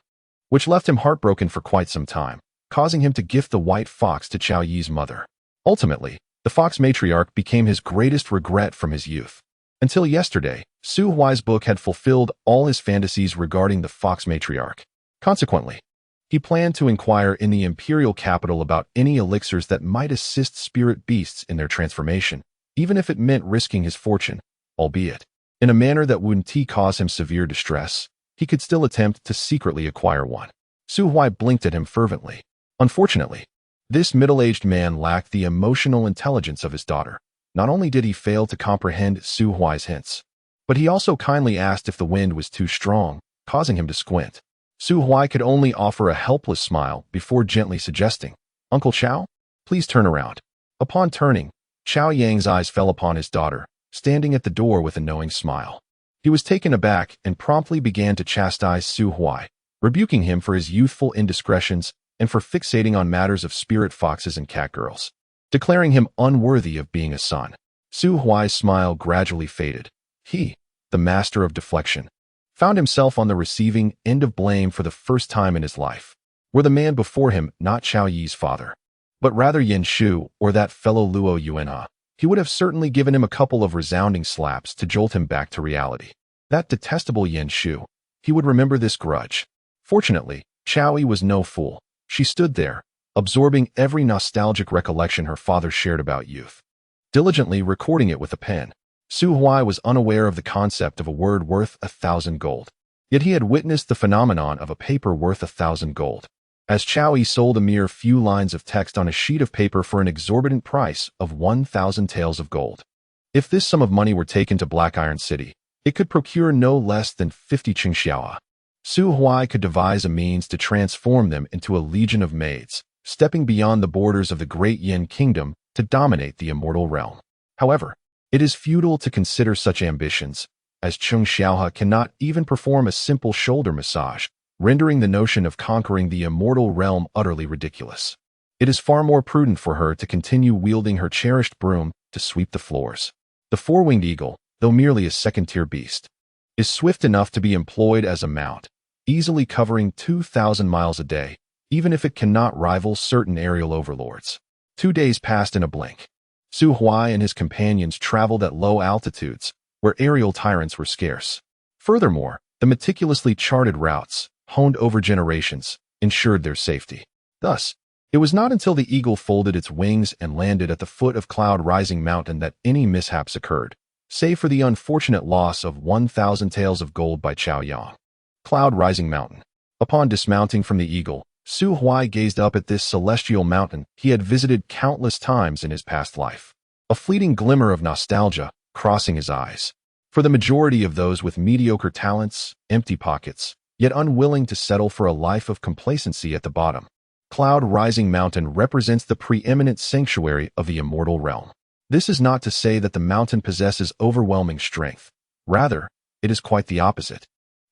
which left him heartbroken for quite some time, causing him to gift the white fox to Chao Yi's mother. Ultimately, the fox matriarch became his greatest regret from his youth. Until yesterday, Su Huai's book had fulfilled all his fantasies regarding the fox matriarch. Consequently, he planned to inquire in the imperial capital about any elixirs that might assist spirit beasts in their transformation, even if it meant risking his fortune, albeit in a manner that wouldn't cause him severe distress. He could still attempt to secretly acquire one. Su Huai blinked at him fervently. Unfortunately, this middle-aged man lacked the emotional intelligence of his daughter. Not only did he fail to comprehend Su Huai's hints, but he also kindly asked if the wind was too strong, causing him to squint. Su Huai could only offer a helpless smile before gently suggesting, "Uncle Chao, please turn around." Upon turning, Chao Yang's eyes fell upon his daughter, standing at the door with a knowing smile. He was taken aback and promptly began to chastise Su Huai, rebuking him for his youthful indiscretions and for fixating on matters of spirit foxes and catgirls, declaring him unworthy of being a son. Su Huai's smile gradually faded. He, the master of deflection, found himself on the receiving end of blame for the first time in his life. Were the man before him not Chao Yi's father, but rather Yen Shu or that fellow Luo Yuanha, he would have certainly given him a couple of resounding slaps to jolt him back to reality. That detestable Yen Shu, he would remember this grudge. Fortunately, Chao Yi was no fool. She stood there, absorbing every nostalgic recollection her father shared about youth, diligently recording it with a pen. Su Huai was unaware of the concept of a word worth 1,000 gold. Yet he had witnessed the phenomenon of a paper worth 1,000 gold, as Chao Yi sold a mere few lines of text on a sheet of paper for an exorbitant price of 1,000 taels of gold. If this sum of money were taken to Black Iron City, it could procure no less than 50 Qingxiaoa. Su Huai could devise a means to transform them into a legion of maids, stepping beyond the borders of the great Yin kingdom to dominate the immortal realm. However, it is futile to consider such ambitions, as Qingxiaoa cannot even perform a simple shoulder massage, rendering the notion of conquering the immortal realm utterly ridiculous. It is far more prudent for her to continue wielding her cherished broom to sweep the floors. The four-winged eagle, though merely a second-tier beast, is swift enough to be employed as a mount, easily covering 2,000 miles a day, even if it cannot rival certain aerial overlords. 2 days passed in a blink. Su Huai and his companions traveled at low altitudes, where aerial tyrants were scarce. Furthermore, the meticulously charted routes, honed over generations, ensured their safety. Thus, it was not until the eagle folded its wings and landed at the foot of Cloud Rising Mountain that any mishaps occurred, save for the unfortunate loss of 1,000 taels of gold by Chao Yang. Cloud Rising Mountain. Upon dismounting from the eagle, Su Huai gazed up at this celestial mountain he had visited countless times in his past life. A fleeting glimmer of nostalgia crossing his eyes. For the majority of those with mediocre talents, empty pockets, yet unwilling to settle for a life of complacency at the bottom, Cloud Rising Mountain represents the preeminent sanctuary of the immortal realm. This is not to say that the mountain possesses overwhelming strength. Rather, it is quite the opposite.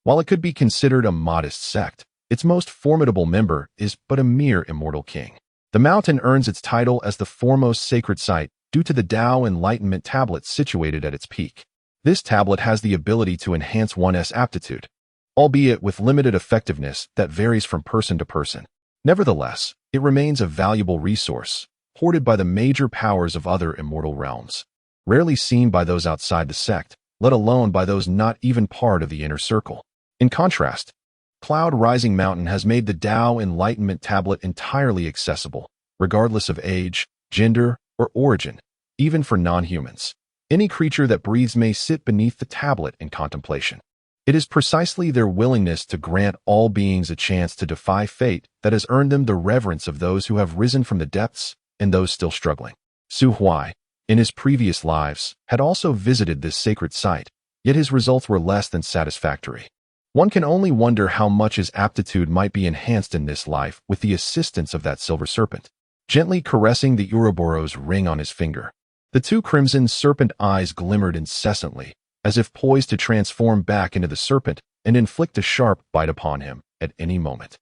While it could be considered a modest sect, its most formidable member is but a mere immortal king. The mountain earns its title as the foremost sacred site due to the Tao Enlightenment tablet situated at its peak. This tablet has the ability to enhance one's aptitude, albeit with limited effectiveness that varies from person to person. Nevertheless, it remains a valuable resource, hoarded by the major powers of other immortal realms, rarely seen by those outside the sect, let alone by those not even part of the inner circle. In contrast, Cloud Rising Mountain has made the Tao Enlightenment tablet entirely accessible, regardless of age, gender, or origin, even for non-humans. Any creature that breathes may sit beneath the tablet in contemplation. It is precisely their willingness to grant all beings a chance to defy fate that has earned them the reverence of those who have risen from the depths and those still struggling. Su Huai, in his previous lives, had also visited this sacred site, yet his results were less than satisfactory. One can only wonder how much his aptitude might be enhanced in this life with the assistance of that silver serpent, gently caressing the Ouroboros ring on his finger. The two crimson serpent eyes glimmered incessantly, as if poised to transform back into the serpent and inflict a sharp bite upon him at any moment.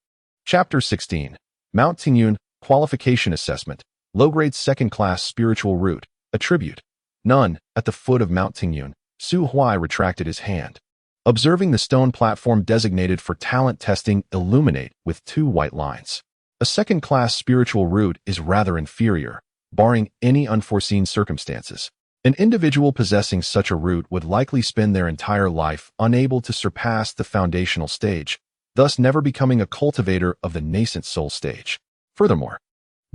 Chapter 16. Mount Tingyun, Qualification Assessment, Low-Grade Second-Class Spiritual Root, Attribute. None. At the foot of Mount Tingyun, Su Huai retracted his hand, observing the stone platform designated for talent testing illuminate with 2 white lines. A second-class spiritual root is rather inferior, barring any unforeseen circumstances. An individual possessing such a root would likely spend their entire life unable to surpass the foundational stage, thus never becoming a cultivator of the nascent soul stage. Furthermore,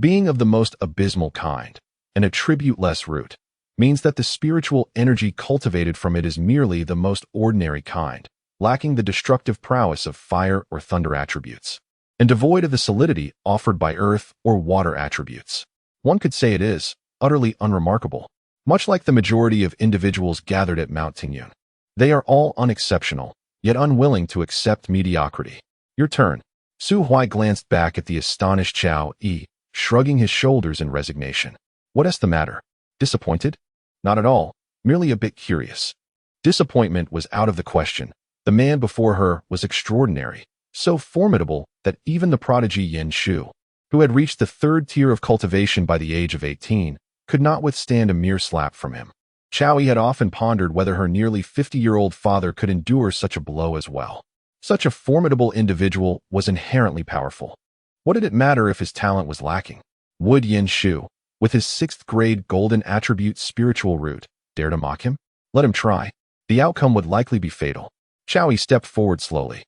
being of the most abysmal kind, an attribute-less root, means that the spiritual energy cultivated from it is merely the most ordinary kind, lacking the destructive prowess of fire or thunder attributes, and devoid of the solidity offered by earth or water attributes. One could say it is utterly unremarkable. Much like the majority of individuals gathered at Mount Tingyun, they are all unexceptional, yet unwilling to accept mediocrity. Your turn. Su Huai glanced back at the astonished Chao Yi, shrugging his shoulders in resignation. What is the matter? Disappointed? Not at all, merely a bit curious. Disappointment was out of the question. The man before her was extraordinary, so formidable that even the prodigy Yin Shu, who had reached the 3rd tier of cultivation by the age of 18, could not withstand a mere slap from him. Chao Yi had often pondered whether her nearly 50-year-old father could endure such a blow as well. Such a formidable individual was inherently powerful. What did it matter if his talent was lacking? Would Yin Shu, with his 6th grade golden attribute spiritual root, dare to mock him? Let him try. The outcome would likely be fatal. Chao Yi stepped forward slowly,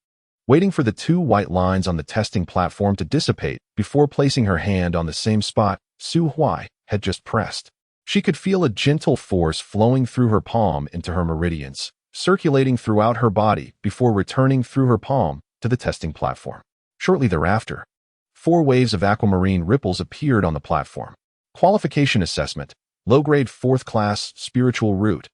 waiting for the 2 white lines on the testing platform to dissipate before placing her hand on the same spot Su Huai had just pressed. She could feel a gentle force flowing through her palm into her meridians, circulating throughout her body before returning through her palm to the testing platform. Shortly thereafter, 4 waves of aquamarine ripples appeared on the platform. Qualification Assessment, Low-Grade 4th Class Spiritual Root,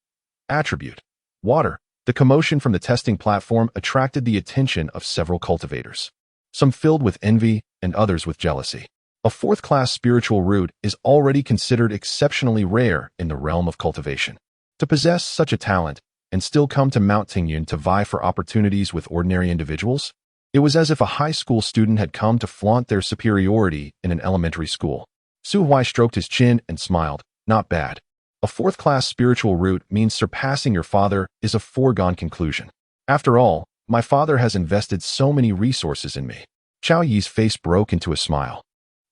Attribute, Water. The commotion from the testing platform attracted the attention of several cultivators, some filled with envy and others with jealousy. A 4th-class spiritual root is already considered exceptionally rare in the realm of cultivation. To possess such a talent and still come to Mount Tingyun to vie for opportunities with ordinary individuals, it was as if a high school student had come to flaunt their superiority in an elementary school. Su Huai stroked his chin and smiled. Not bad. A fourth-class spiritual route means surpassing your father is a foregone conclusion. After all, my father has invested so many resources in me. Xiao Yi's face broke into a smile.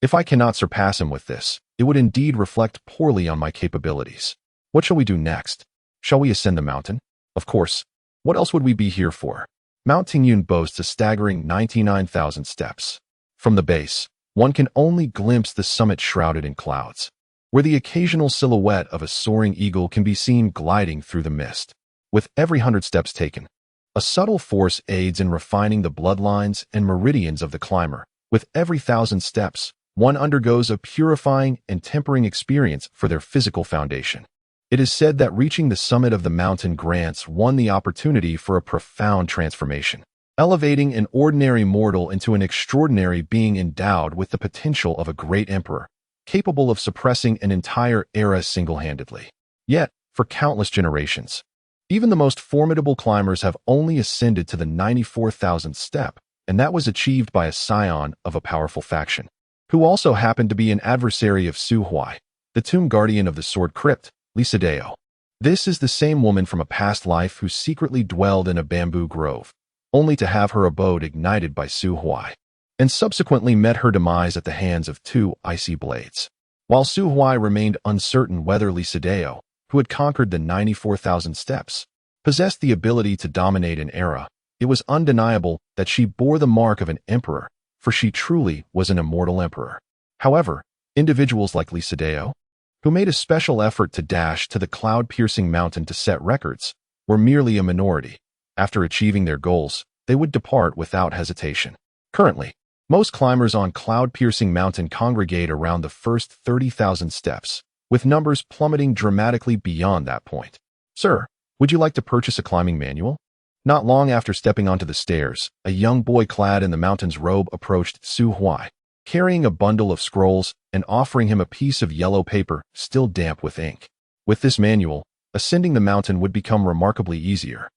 If I cannot surpass him with this, it would indeed reflect poorly on my capabilities. What shall we do next? Shall we ascend the mountain? Of course. What else would we be here for? Mount Tingyun boasts a staggering 99,000 steps. From the base, one can only glimpse the summit shrouded in clouds, where the occasional silhouette of a soaring eagle can be seen gliding through the mist. With every 100 steps taken, a subtle force aids in refining the bloodlines and meridians of the climber. With every 1,000 steps, one undergoes a purifying and tempering experience for their physical foundation. It is said that reaching the summit of the mountain grants one the opportunity for a profound transformation, elevating an ordinary mortal into an extraordinary being endowed with the potential of a great emperor, capable of suppressing an entire era single-handedly. Yet, for countless generations, even the most formidable climbers have only ascended to the 94,000th step, and that was achieved by a scion of a powerful faction, who also happened to be an adversary of Su Huai, the tomb guardian of the sword crypt, Lisadeo. This is the same woman from a past life who secretly dwelled in a bamboo grove, only to have her abode ignited by Su Huai, and subsequently met her demise at the hands of two icy blades. While Su Huai remained uncertain whether Lisadeo, who had conquered the 94,000 steps, possessed the ability to dominate an era, it was undeniable that she bore the mark of an emperor, for she truly was an immortal emperor. However, individuals like Lisadeo, who made a special effort to dash to the cloud-piercing mountain to set records, were merely a minority. After achieving their goals, they would depart without hesitation. Currently, most climbers on cloud-piercing mountain congregate around the first 30,000 steps, with numbers plummeting dramatically beyond that point. Sir, would you like to purchase a climbing manual? Not long after stepping onto the stairs, a young boy clad in the mountain's robe approached Su Huai, carrying a bundle of scrolls and offering him a piece of yellow paper still damp with ink. With this manual, ascending the mountain would become remarkably easier,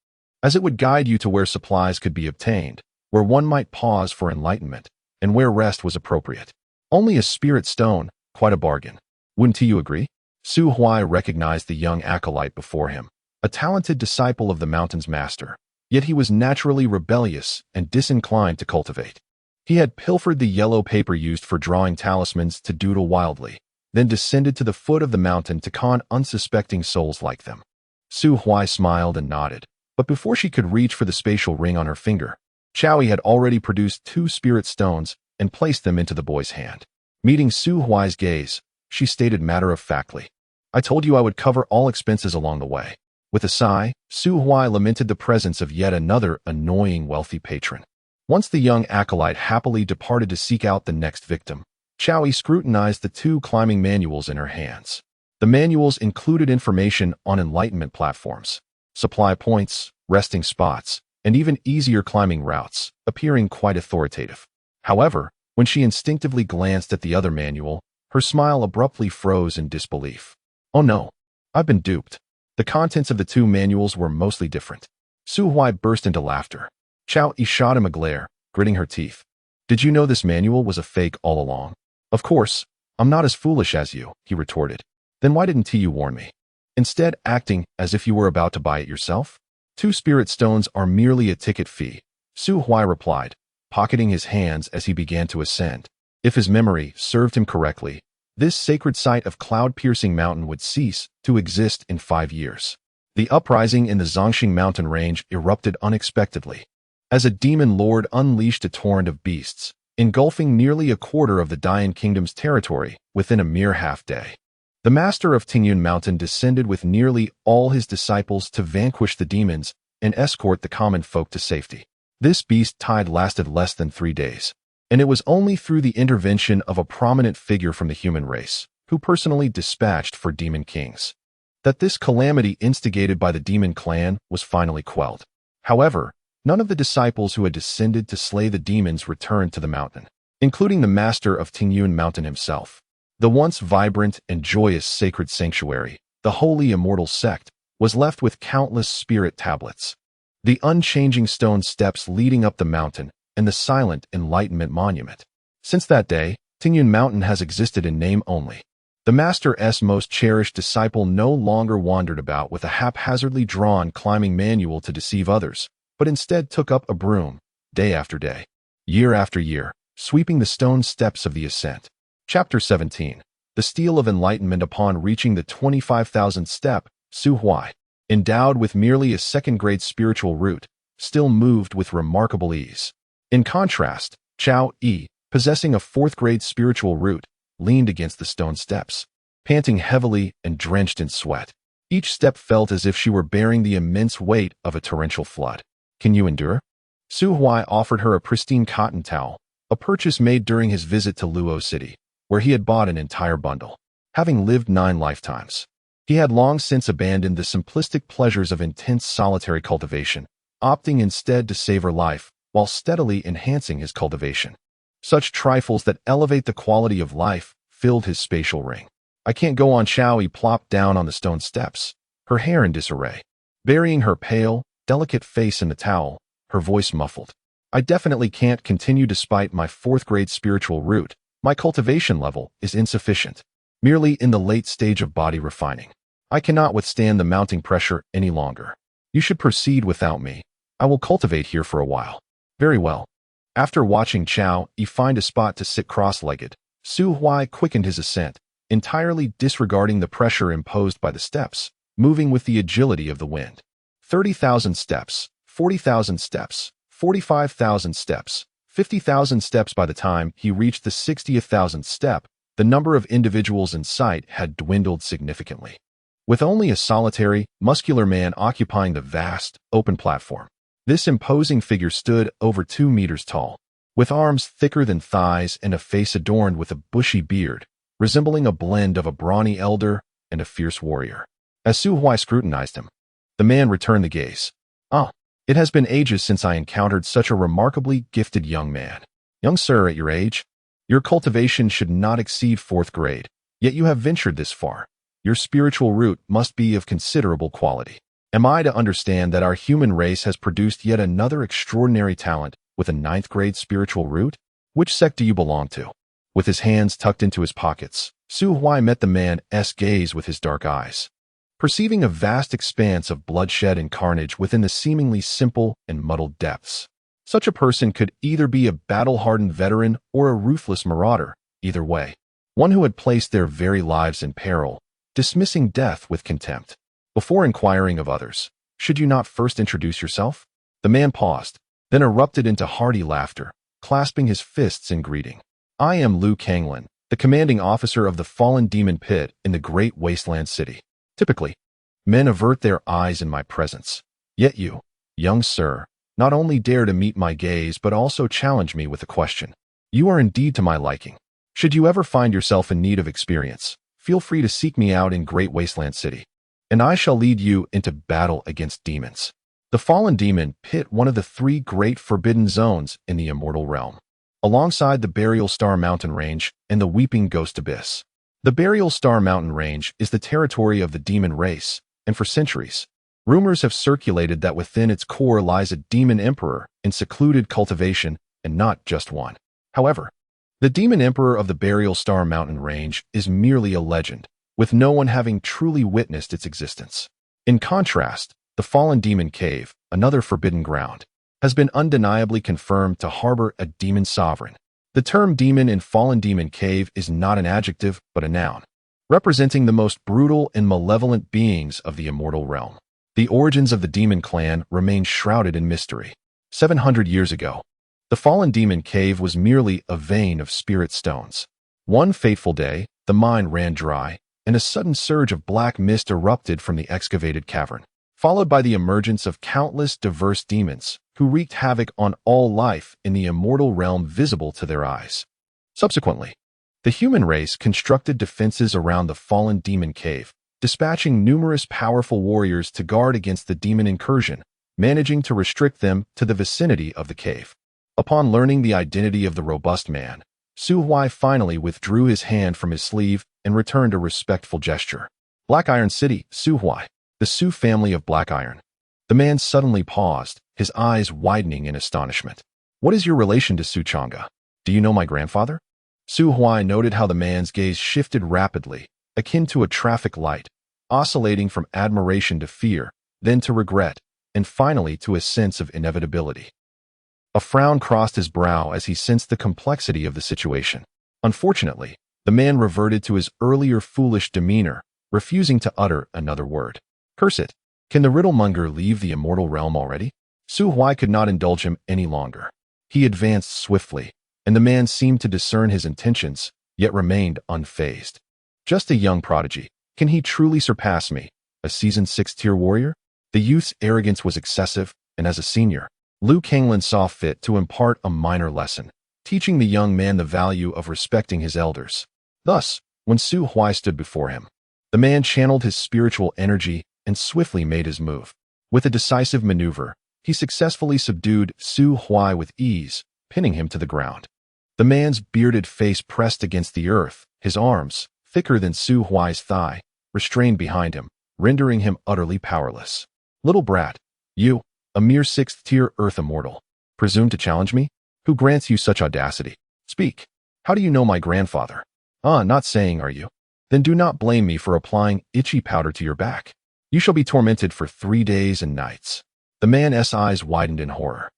as it would guide you to where supplies could be obtained, where one might pause for enlightenment, and where rest was appropriate. Only a spirit stone, quite a bargain. Wouldn't you agree? Su Huai recognized the young acolyte before him, a talented disciple of the mountain's master, yet he was naturally rebellious and disinclined to cultivate. He had pilfered the yellow paper used for drawing talismans to doodle wildly, then descended to the foot of the mountain to con unsuspecting souls like them. Su Huai smiled and nodded, but before she could reach for the spatial ring on her finger, Xiao had already produced 2 spirit stones and placed them into the boy's hand. Meeting Su Huai's gaze, she stated matter-of-factly, "I told you I would cover all expenses along the way." With a sigh, Su Huai lamented the presence of yet another annoying wealthy patron. Once the young acolyte happily departed to seek out the next victim, Xiao scrutinized the 2 climbing manuals in her hands. The manuals included information on enlightenment platforms, supply points, resting spots, and even easier climbing routes, appearing quite authoritative. However, when she instinctively glanced at the other manual, her smile abruptly froze in disbelief. "Oh no, I've been duped." The contents of the 2 manuals were mostly different. Su Huai burst into laughter. Xiao Yi shot him a glare, gritting her teeth. "Did you know this manual was a fake all along?" "Of course, I'm not as foolish as you," he retorted. "Then why didn't you warn me? Instead, acting as if you were about to buy it yourself?" 2 spirit stones are merely a ticket fee," Su Huai replied, pocketing his hands as he began to ascend. If his memory served him correctly, this sacred site of cloud-piercing mountain would cease to exist in 5 years. The uprising in the Zongxing mountain range erupted unexpectedly, as a demon lord unleashed a torrent of beasts, engulfing nearly a quarter of the Dian Kingdom's territory within a mere half-day. The master of Tingyun Mountain descended with nearly all his disciples to vanquish the demons and escort the common folk to safety. This beast tide lasted less than 3 days, and it was only through the intervention of a prominent figure from the human race, who personally dispatched for demon kings, that this calamity instigated by the demon clan was finally quelled. However, none of the disciples who had descended to slay the demons returned to the mountain, including the master of Tingyun Mountain himself. The once vibrant and joyous sacred sanctuary, the holy immortal sect, was left with countless spirit tablets, the unchanging stone steps leading up the mountain, and the silent enlightenment monument. Since that day, Tingyun Mountain has existed in name only. The master's most cherished disciple no longer wandered about with a haphazardly drawn climbing manual to deceive others, but instead took up a broom, day after day, year after year, sweeping the stone steps of the ascent. Chapter 17. The Steel of Enlightenment. Upon reaching the 25,000th step, Su Huai, endowed with merely a second-grade spiritual root, still moved with remarkable ease. In contrast, Chao Yi, possessing a fourth-grade spiritual root, leaned against the stone steps, panting heavily and drenched in sweat. Each step felt as if she were bearing the immense weight of a torrential flood. "Can you endure?" Su Huai offered her a pristine cotton towel, a purchase made during his visit to Luo City, where he had bought an entire bundle. Having lived 9 lifetimes, he had long since abandoned the simplistic pleasures of intense solitary cultivation, opting instead to savor life while steadily enhancing his cultivation. Such trifles that elevate the quality of life filled his spatial ring. "I can't go on." Xiaoi plopped down on the stone steps, her hair in disarray. Burying her pale, delicate face in the towel, her voice muffled. "I definitely can't continue despite my fourth-grade spiritual root. My cultivation level is insufficient, merely in the late stage of body refining. I cannot withstand the mounting pressure any longer. You should proceed without me. I will cultivate here for a while." "Very well." After watching Chao Yi find a spot to sit cross-legged, Su Huai quickened his ascent, entirely disregarding the pressure imposed by the steps, moving with the agility of the wind. 30,000 steps, 40,000 steps, 45,000 steps, 50,000 steps. By the time he reached the 60,000th step, the number of individuals in sight had dwindled significantly, with only a solitary, muscular man occupying the vast, open platform. This imposing figure stood over 2 meters tall, with arms thicker than thighs and a face adorned with a bushy beard, resembling a blend of a brawny elder and a fierce warrior. As Su Huai scrutinized him, the man returned the gaze. "Ah, it has been ages since I encountered such a remarkably gifted young man. Young sir, at your age, your cultivation should not exceed 4th grade, yet you have ventured this far. Your spiritual root must be of considerable quality. Am I to understand that our human race has produced yet another extraordinary talent with a 9th grade spiritual root? Which sect do you belong to?" With his hands tucked into his pockets, Su Huai met the man's gaze with his dark eyes. Perceiving a vast expanse of bloodshed and carnage within the seemingly simple and muddled depths. Such a person could either be a battle-hardened veteran or a ruthless marauder, either way. One who had placed their very lives in peril, dismissing death with contempt. "Before inquiring of others, should you not first introduce yourself?" The man paused, then erupted into hearty laughter, clasping his fists in greeting. "I am Liu Kanglin, the commanding officer of the fallen demon pit in the great wasteland city. Typically, men avert their eyes in my presence. Yet you, young sir, not only dare to meet my gaze but also challenge me with a question. You are indeed to my liking. Should you ever find yourself in need of experience, feel free to seek me out in Great Wasteland City, and I shall lead you into battle against demons." The fallen demon pit, one of the 3 great forbidden zones in the immortal realm, alongside the Burial Star Mountain Range and the Weeping Ghost Abyss. The Burial Star Mountain Range is the territory of the demon race, and for centuries, rumors have circulated that within its core lies a demon emperor in secluded cultivation, and not just one. However, the demon emperor of the Burial Star Mountain Range is merely a legend, with no one having truly witnessed its existence. In contrast, the Fallen Demon Cave, another forbidden ground, has been undeniably confirmed to harbor a demon sovereign. The term demon in Fallen Demon Cave is not an adjective but a noun, representing the most brutal and malevolent beings of the immortal realm. The origins of the demon clan remain shrouded in mystery. 700 years ago, the Fallen Demon Cave was merely a vein of spirit stones. One fateful day, the mine ran dry, and a sudden surge of black mist erupted from the excavated cavern, followed by the emergence of countless diverse demons who wreaked havoc on all life in the immortal realm visible to their eyes. Subsequently, the human race constructed defenses around the Fallen Demon Cave, dispatching numerous powerful warriors to guard against the demon incursion, managing to restrict them to the vicinity of the cave. Upon learning the identity of the robust man, Su Huai finally withdrew his hand from his sleeve and returned a respectful gesture. "Black Iron City, Su Huai, the Su family of Black Iron." The man suddenly paused, his eyes widening in astonishment. "What is your relation to Su Chang'e? Do you know my grandfather?" Su Huai noted how the man's gaze shifted rapidly, akin to a traffic light, oscillating from admiration to fear, then to regret, and finally to a sense of inevitability. A frown crossed his brow as he sensed the complexity of the situation. Unfortunately, the man reverted to his earlier foolish demeanor, refusing to utter another word. Curse it! Can the riddlemonger leave the immortal realm already? Su Huai could not indulge him any longer. He advanced swiftly, and the man seemed to discern his intentions, yet remained unfazed. Just a young prodigy. Can he truly surpass me, a seasoned 6th-tier warrior? The youth's arrogance was excessive, and as a senior, Liu Kanglan saw fit to impart a minor lesson, teaching the young man the value of respecting his elders. Thus, when Su Huai stood before him, the man channeled his spiritual energy and swiftly made his move. With a decisive maneuver, he successfully subdued Su Huai with ease, pinning him to the ground. The man's bearded face pressed against the earth, his arms, thicker than Su Huai's thigh, restrained behind him, rendering him utterly powerless. Little brat, you, a mere 6th-tier earth immortal, presume to challenge me? Who grants you such audacity? Speak. How do you know my grandfather? Ah, not saying, are you? Then do not blame me for applying itchy powder to your back. You shall be tormented for 3 days and nights. The man's eyes widened in horror.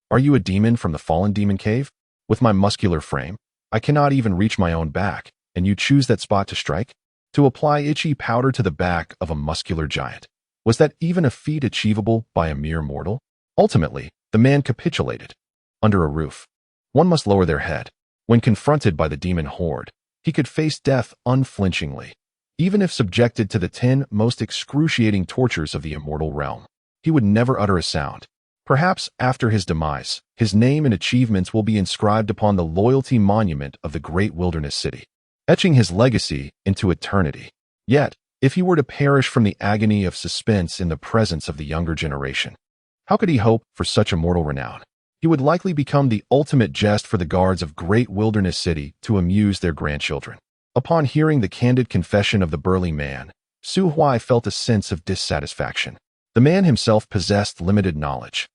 Are you a demon from the fallen demon cave? With my muscular frame, I cannot even reach my own back, and you choose that spot to strike? To apply itchy powder to the back of a muscular giant. Was that even a feat achievable by a mere mortal? Ultimately, the man capitulated. Under a roof, one must lower their head. When confronted by the demon horde, he could face death unflinchingly, even if subjected to the 10 most excruciating tortures of the immortal realm. He would never utter a sound. Perhaps after his demise, his name and achievements will be inscribed upon the loyalty monument of the great wilderness city, etching his legacy into eternity. Yet, if he were to perish from the agony of suspense in the presence of the younger generation, how could he hope for such immortal renown? He would likely become the ultimate jest for the guards of great wilderness city to amuse their grandchildren. Upon hearing the candid confession of the burly man, Su Huai felt a sense of dissatisfaction. The man himself possessed limited knowledge,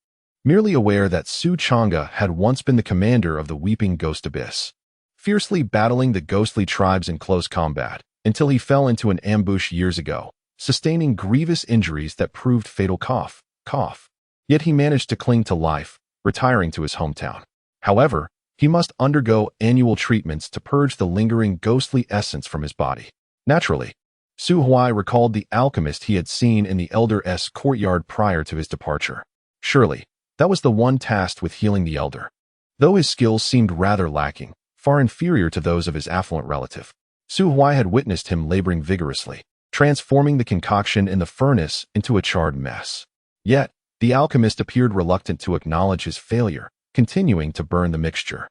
merely aware that Su Chang'e had once been the commander of the Weeping Ghost Abyss, fiercely battling the ghostly tribes in close combat, until he fell into an ambush years ago, sustaining grievous injuries that proved fatal. Cough. Yet he managed to cling to life, retiring to his hometown. However, he must undergo annual treatments to purge the lingering ghostly essence from his body. Naturally, Su Huai recalled the alchemist he had seen in the elder's courtyard prior to his departure. Surely, that was the one tasked with healing the elder. Though his skills seemed rather lacking, far inferior to those of his affluent relative, Su Huai had witnessed him laboring vigorously, transforming the concoction in the furnace into a charred mess. Yet, the alchemist appeared reluctant to acknowledge his failure, continuing to burn the mixture.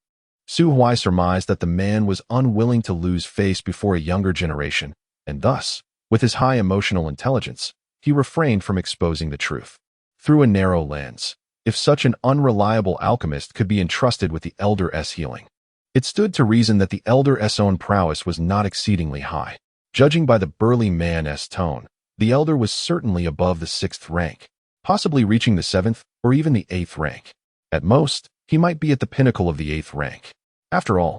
Su Huai surmised that the man was unwilling to lose face before a younger generation, and thus, with his high emotional intelligence, he refrained from exposing the truth. Through a narrow lens, if such an unreliable alchemist could be entrusted with the elder's healing, it stood to reason that the elder's own prowess was not exceedingly high. Judging by the burly man's tone, the elder was certainly above the 6th rank, possibly reaching the 7th or even the 8th rank. At most, he might be at the pinnacle of the 8th rank. After all,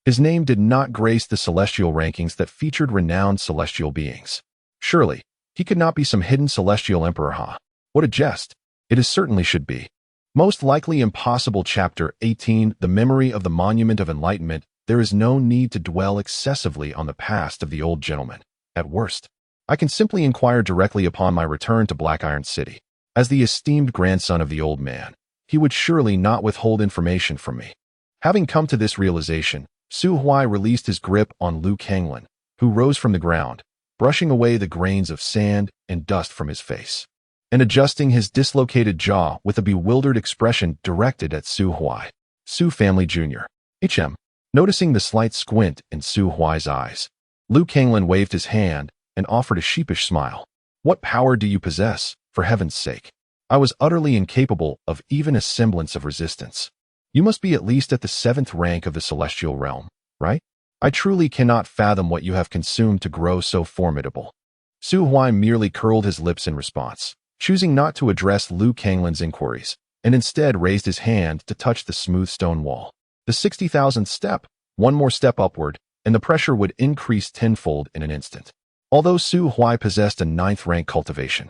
his name did not grace the celestial rankings that featured renowned celestial beings. Surely, he could not be some hidden celestial emperor, huh? What a jest. It certainly should be. Most likely impossible. Chapter 18, The Memory of the Monument of Enlightenment. There is no need to dwell excessively on the past of the old gentleman. At worst, I can simply inquire directly upon my return to Black Iron City. As the esteemed grandson of the old man, he would surely not withhold information from me. Having come to this realization, Su Huai released his grip on Liu Kanglan, who rose from the ground, brushing away the grains of sand and dust from his face, and adjusting his dislocated jaw with a bewildered expression directed at Su Huai. Su Family Jr. HM. Noticing the slight squint in Su Huai's eyes, Liu Kanglan waved his hand and offered a sheepish smile. What power do you possess, for heaven's sake? I was utterly incapable of even a semblance of resistance. You must be at least at the 7th rank of the celestial realm, right? I truly cannot fathom what you have consumed to grow so formidable. Su Huai merely curled his lips in response, choosing not to address Liu Kanglan's inquiries, and instead raised his hand to touch the smooth stone wall. The 60,000th step, one more step upward, and the pressure would increase tenfold in an instant. Although Su Huai possessed a ninth-rank cultivation,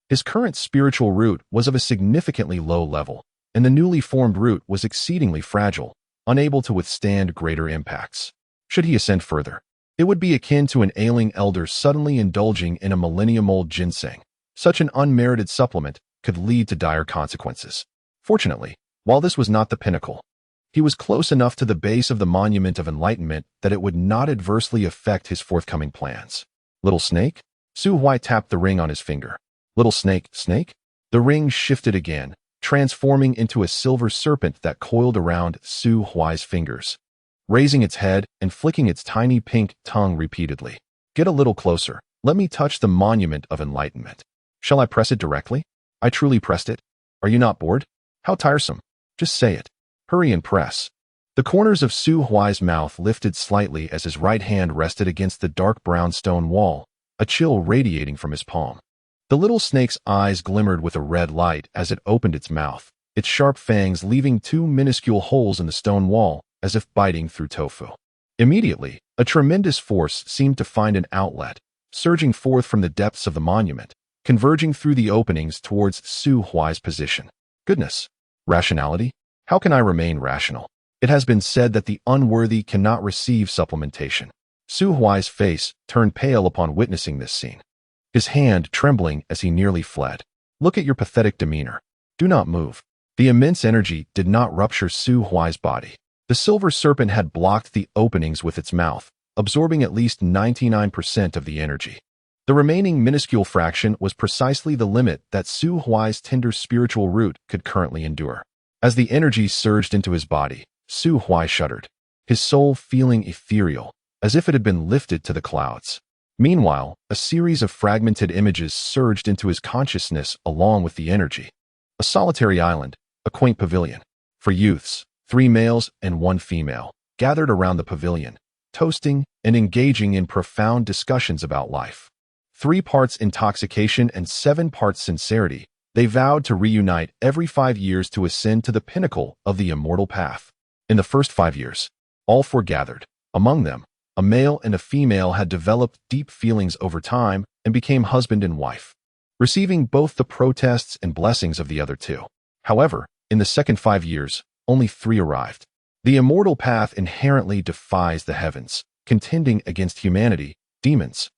his current spiritual root was of a significantly low level, and the newly formed root was exceedingly fragile, unable to withstand greater impacts. Should he ascend further, it would be akin to an ailing elder suddenly indulging in a millennium-old ginseng. Such an unmerited supplement could lead to dire consequences. Fortunately, while this was not the pinnacle, he was close enough to the base of the Monument of Enlightenment that it would not adversely affect his forthcoming plans. Little snake? Su Huai tapped the ring on his finger. Little snake, snake? The ring shifted again, transforming into a silver serpent that coiled around Su Huai's fingers, raising its head and flicking its tiny pink tongue repeatedly. Get a little closer. Let me touch the Monument of Enlightenment. Shall I press it directly? I truly pressed it. Are you not bored? How tiresome. Just say it. Hurry and press. The corners of Su Huai's mouth lifted slightly as his right hand rested against the dark brown stone wall, a chill radiating from his palm. The little snake's eyes glimmered with a red light as it opened its mouth, its sharp fangs leaving two minuscule holes in the stone wall, as if biting through tofu. Immediately, a tremendous force seemed to find an outlet, surging forth from the depths of the monument, converging through the openings towards Su Huai's position. Goodness. Rationality? How can I remain rational? It has been said that the unworthy cannot receive supplementation. Su Huai's face turned pale upon witnessing this scene, his hand trembling as he nearly fled. Look at your pathetic demeanor. Do not move. The immense energy did not rupture Su Huai's body. The silver serpent had blocked the openings with its mouth, absorbing at least 99% of the energy. The remaining minuscule fraction was precisely the limit that Su Huai's tender spiritual root could currently endure. As the energy surged into his body, Su Huai shuddered, his soul feeling ethereal, as if it had been lifted to the clouds. Meanwhile, a series of fragmented images surged into his consciousness along with the energy. A solitary island, a quaint pavilion. For youths, 3 males and 1 female, gathered around the pavilion, toasting and engaging in profound discussions about life. 3 parts intoxication and 7 parts sincerity, they vowed to reunite every 5 years to ascend to the pinnacle of the immortal path. In the first 5 years, all 4 gathered. Among them, a male and a female had developed deep feelings over time and became husband and wife, receiving both the protests and blessings of the other 2. However, in the second 5 years, only 3 arrived. The immortal path inherently defies the heavens, contending against humanity, demons,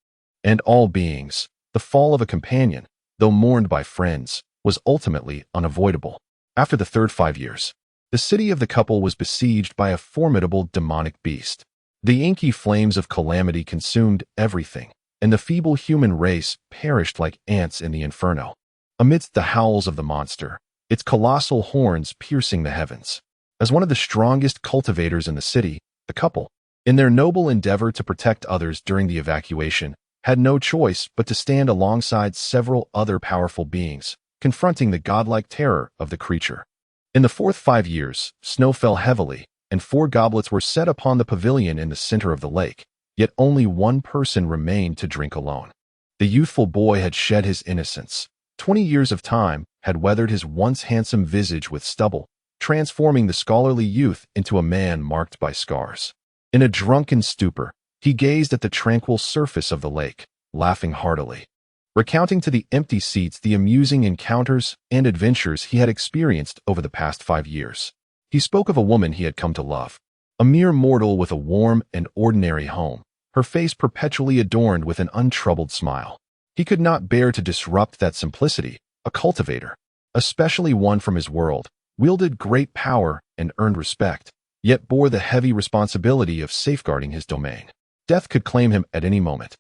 and all beings. The fall of a companion, though mourned by friends, was ultimately unavoidable. After the third 5 years, the city of the couple was besieged by a formidable demonic beast. The inky flames of calamity consumed everything, and the feeble human race perished like ants in the inferno. Amidst the howls of the monster, its colossal horns piercing the heavens. As one of the strongest cultivators in the city, the couple, in their noble endeavor to protect others during the evacuation, had no choice but to stand alongside several other powerful beings, confronting the godlike terror of the creature. In the fourth 5 years, snow fell heavily, and 4 goblets were set upon the pavilion in the center of the lake, yet only 1 person remained to drink alone. The youthful boy had shed his innocence. 20 years of time had weathered his once handsome visage with stubble, transforming the scholarly youth into a man marked by scars. In a drunken stupor, he gazed at the tranquil surface of the lake, laughing heartily, recounting to the empty seats the amusing encounters and adventures he had experienced over the past 5 years. He spoke of a woman he had come to love, a mere mortal with a warm and ordinary home, her face perpetually adorned with an untroubled smile. He could not bear to disrupt that simplicity. A cultivator, especially one from his world, wielded great power and earned respect, yet bore the heavy responsibility of safeguarding his domain. Death could claim him at any moment,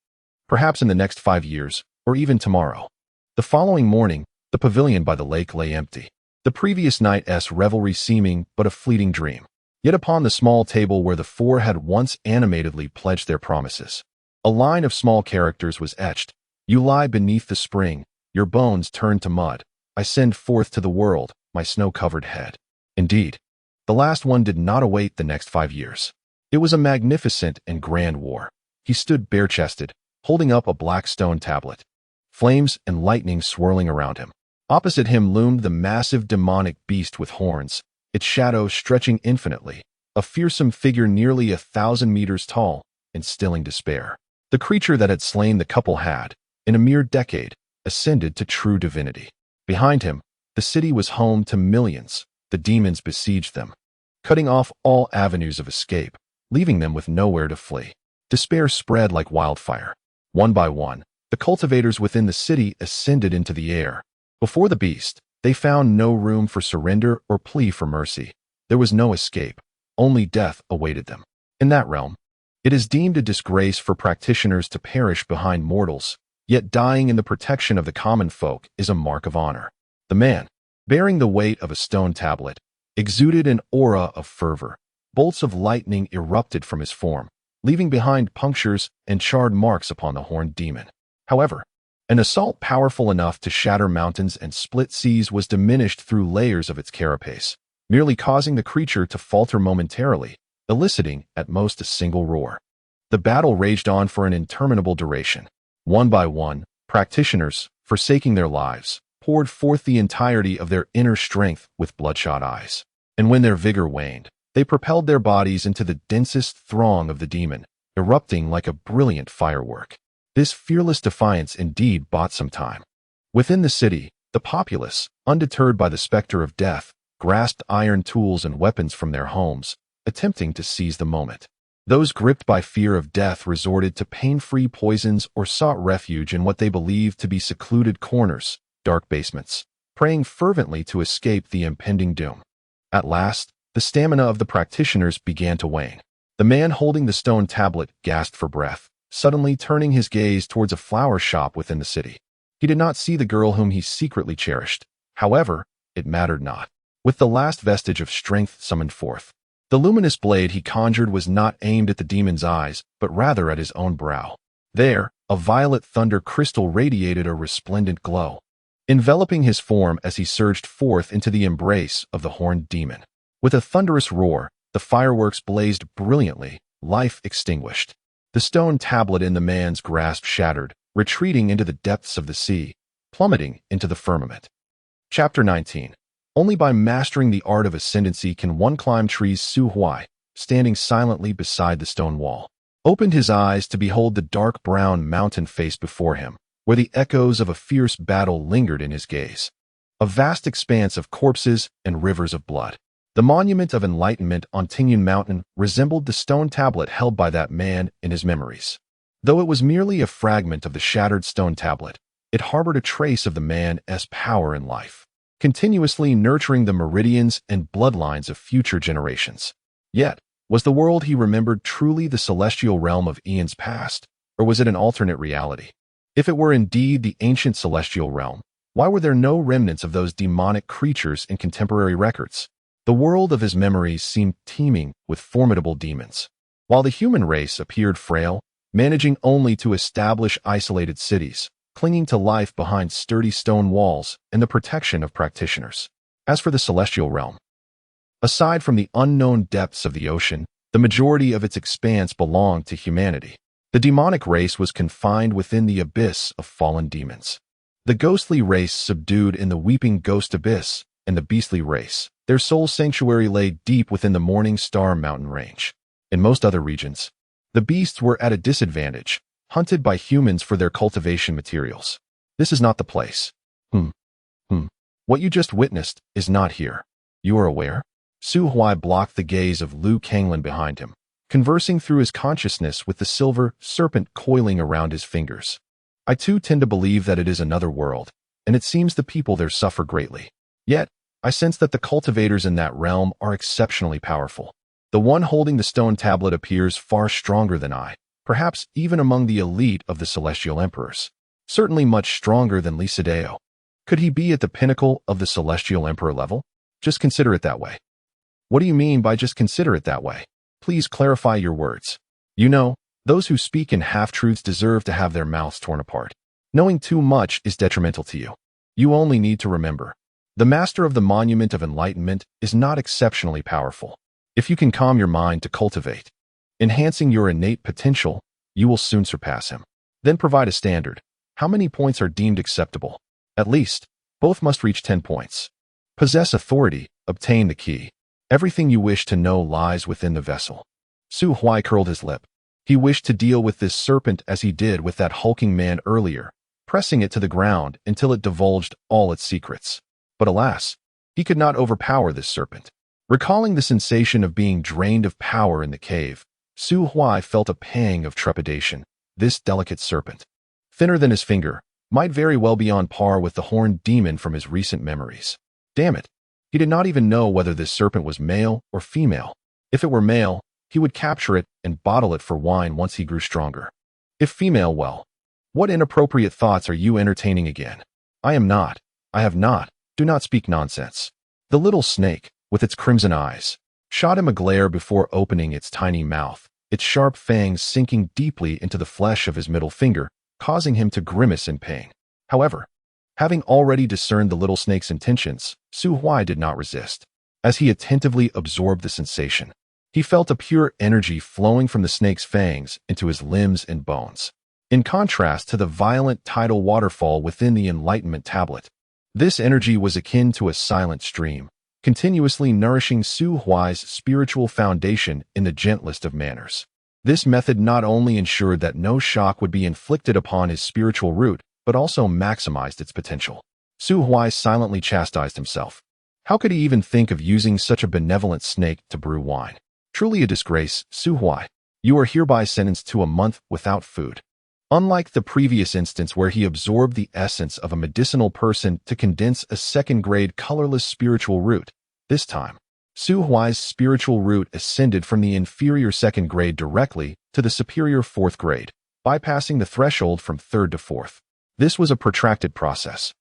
perhaps in the next 5 years, or even tomorrow. The following morning, the pavilion by the lake lay empty, the previous night's revelry seeming but a fleeting dream. Yet upon the small table where the 4 had once animatedly pledged their promises, a line of small characters was etched. You lie beneath the spring, your bones turn to mud. I send forth to the world my snow-covered head. Indeed, the last one did not await the next 5 years. It was a magnificent and grand war. He stood bare-chested, holding up a black stone tablet, flames and lightning swirling around him. Opposite him loomed the massive demonic beast with horns, its shadow stretching infinitely, a fearsome figure nearly 1,000 meters tall, instilling despair. The creature that had slain the couple had, in a mere decade, ascended to true divinity. Behind him, the city was home to millions. The demons besieged them, cutting off all avenues of escape, leaving them with nowhere to flee. Despair spread like wildfire. One by one, the cultivators within the city ascended into the air. Before the beast, they found no room for surrender or plea for mercy. There was no escape. Only death awaited them. In that realm, it is deemed a disgrace for practitioners to perish behind mortals, yet dying in the protection of the common folk is a mark of honor. The man, bearing the weight of a stone tablet, exuded an aura of fervor. Bolts of lightning erupted from his form, leaving behind punctures and charred marks upon the horned demon. However, an assault powerful enough to shatter mountains and split seas was diminished through layers of its carapace, merely causing the creature to falter momentarily, eliciting at most a single roar. The battle raged on for an interminable duration. One by one, practitioners, forsaking their lives, poured forth the entirety of their inner strength with bloodshot eyes. And when their vigor waned, they propelled their bodies into the densest throng of the demon, erupting like a brilliant firework. This fearless defiance indeed bought some time. Within the city, the populace, undeterred by the specter of death, grasped iron tools and weapons from their homes, attempting to seize the moment. Those gripped by fear of death resorted to pain-free poisons or sought refuge in what they believed to be secluded corners, dark basements, praying fervently to escape the impending doom. At last, the stamina of the practitioners began to wane. The man holding the stone tablet gasped for breath, suddenly turning his gaze towards a flower shop within the city. He did not see the girl whom he secretly cherished. However, it mattered not. With the last vestige of strength summoned forth, the luminous blade he conjured was not aimed at the demon's eyes, but rather at his own brow. There, a violet thunder crystal radiated a resplendent glow, enveloping his form as he surged forth into the embrace of the horned demon. With a thunderous roar, the fireworks blazed brilliantly, life extinguished. The stone tablet in the man's grasp shattered, retreating into the depths of the sea, plummeting into the firmament. Chapter 19. Only by mastering the art of ascendancy can one climb trees. Su Huai, standing silently beside the stone wall, opened his eyes to behold the dark brown mountain face before him, where the echoes of a fierce battle lingered in his gaze. A vast expanse of corpses and rivers of blood. The monument of enlightenment on Tingyun Mountain resembled the stone tablet held by that man in his memories. Though it was merely a fragment of the shattered stone tablet, it harbored a trace of the man's power in life, continuously nurturing the meridians and bloodlines of future generations. Yet, was the world he remembered truly the celestial realm of eons past, or was it an alternate reality? If it were indeed the ancient celestial realm, why were there no remnants of those demonic creatures in contemporary records? The world of his memories seemed teeming with formidable demons, while the human race appeared frail, managing only to establish isolated cities, clinging to life behind sturdy stone walls and the protection of practitioners. As for the celestial realm, aside from the unknown depths of the ocean, the majority of its expanse belonged to humanity. The demonic race was confined within the abyss of fallen demons. The ghostly race subdued in the weeping ghost abyss, and the beastly race, their sole sanctuary, lay deep within the Morning Star mountain range. In most other regions, the beasts were at a disadvantage, hunted by humans for their cultivation materials. This is not the place. What you just witnessed is not here. You are aware? Su Huai blocked the gaze of Liu Kanglin behind him, conversing through his consciousness with the silver serpent coiling around his fingers. I too tend to believe that it is another world, and it seems the people there suffer greatly. Yet, I sense that the cultivators in that realm are exceptionally powerful. The one holding the stone tablet appears far stronger than I, perhaps even among the elite of the celestial emperors. Certainly much stronger than Lisadeo. Could he be at the pinnacle of the celestial emperor level? Just consider it that way. What do you mean by just consider it that way? Please clarify your words. You know, those who speak in half-truths deserve to have their mouths torn apart. Knowing too much is detrimental to you. You only need to remember. The master of the Monument of Enlightenment is not exceptionally powerful. If you can calm your mind to cultivate, enhancing your innate potential, you will soon surpass him. Then provide a standard. How many points are deemed acceptable? At least, both must reach 10 points. Possess authority, obtain the key. Everything you wish to know lies within the vessel. Su Huai curled his lip. He wished to deal with this serpent as he did with that hulking man earlier, pressing it to the ground until it divulged all its secrets. But alas, he could not overpower this serpent. Recalling the sensation of being drained of power in the cave, Su Huai felt a pang of trepidation. This delicate serpent, thinner than his finger, might very well be on par with the horned demon from his recent memories. Damn it, he did not even know whether this serpent was male or female. If it were male, he would capture it and bottle it for wine once he grew stronger. If female, well, what inappropriate thoughts are you entertaining again? I am not. I have not. Do not speak nonsense. The little snake, with its crimson eyes, shot him a glare before opening its tiny mouth, its sharp fangs sinking deeply into the flesh of his middle finger, causing him to grimace in pain. However, having already discerned the little snake's intentions, Su Huai did not resist. As he attentively absorbed the sensation, he felt a pure energy flowing from the snake's fangs into his limbs and bones. In contrast to the violent tidal waterfall within the Enlightenment tablet, this energy was akin to a silent stream, continuously nourishing Su Huai's spiritual foundation in the gentlest of manners. This method not only ensured that no shock would be inflicted upon his spiritual root, but also maximized its potential. Su Huai silently chastised himself. How could he even think of using such a benevolent snake to brew wine? Truly a disgrace, Su Huai. You are hereby sentenced to a month without food. Unlike the previous instance where he absorbed the essence of a medicinal person to condense a second-grade colorless spiritual root, this time, Su Huai's spiritual root ascended from the inferior second grade directly to the superior fourth grade, bypassing the threshold from third to fourth. This was a protracted process.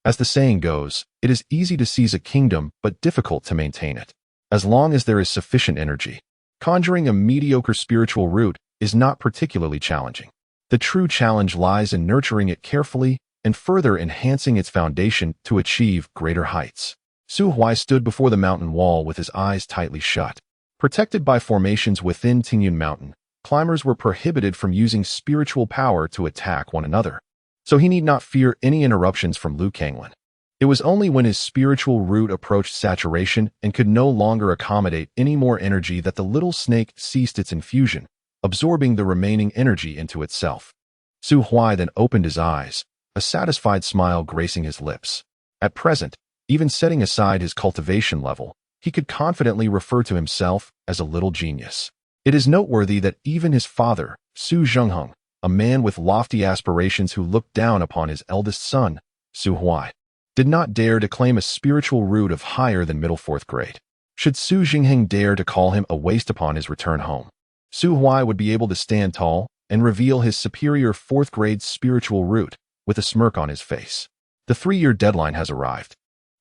As the saying goes, it is easy to seize a kingdom but difficult to maintain it. As long as there is sufficient energy, conjuring a mediocre spiritual root is not particularly challenging. The true challenge lies in nurturing it carefully and further enhancing its foundation to achieve greater heights. Su Huai stood before the mountain wall with his eyes tightly shut. Protected by formations within Tingyun Mountain, climbers were prohibited from using spiritual power to attack one another, so he need not fear any interruptions from Liu Kanglin. It was only when his spiritual root approached saturation and could no longer accommodate any more energy that the little snake ceased its infusion, absorbing the remaining energy into itself. Su Huai then opened his eyes, a satisfied smile gracing his lips. At present, even setting aside his cultivation level, he could confidently refer to himself as a little genius. It is noteworthy that even his father, Su Zhengheng, a man with lofty aspirations who looked down upon his eldest son, Su Huai, did not dare to claim a spiritual root of higher than middle fourth grade. Should Su Zhengheng dare to call him a waste upon his return home, Su Huai would be able to stand tall and reveal his superior fourth grade spiritual root with a smirk on his face. The 3-year deadline has arrived.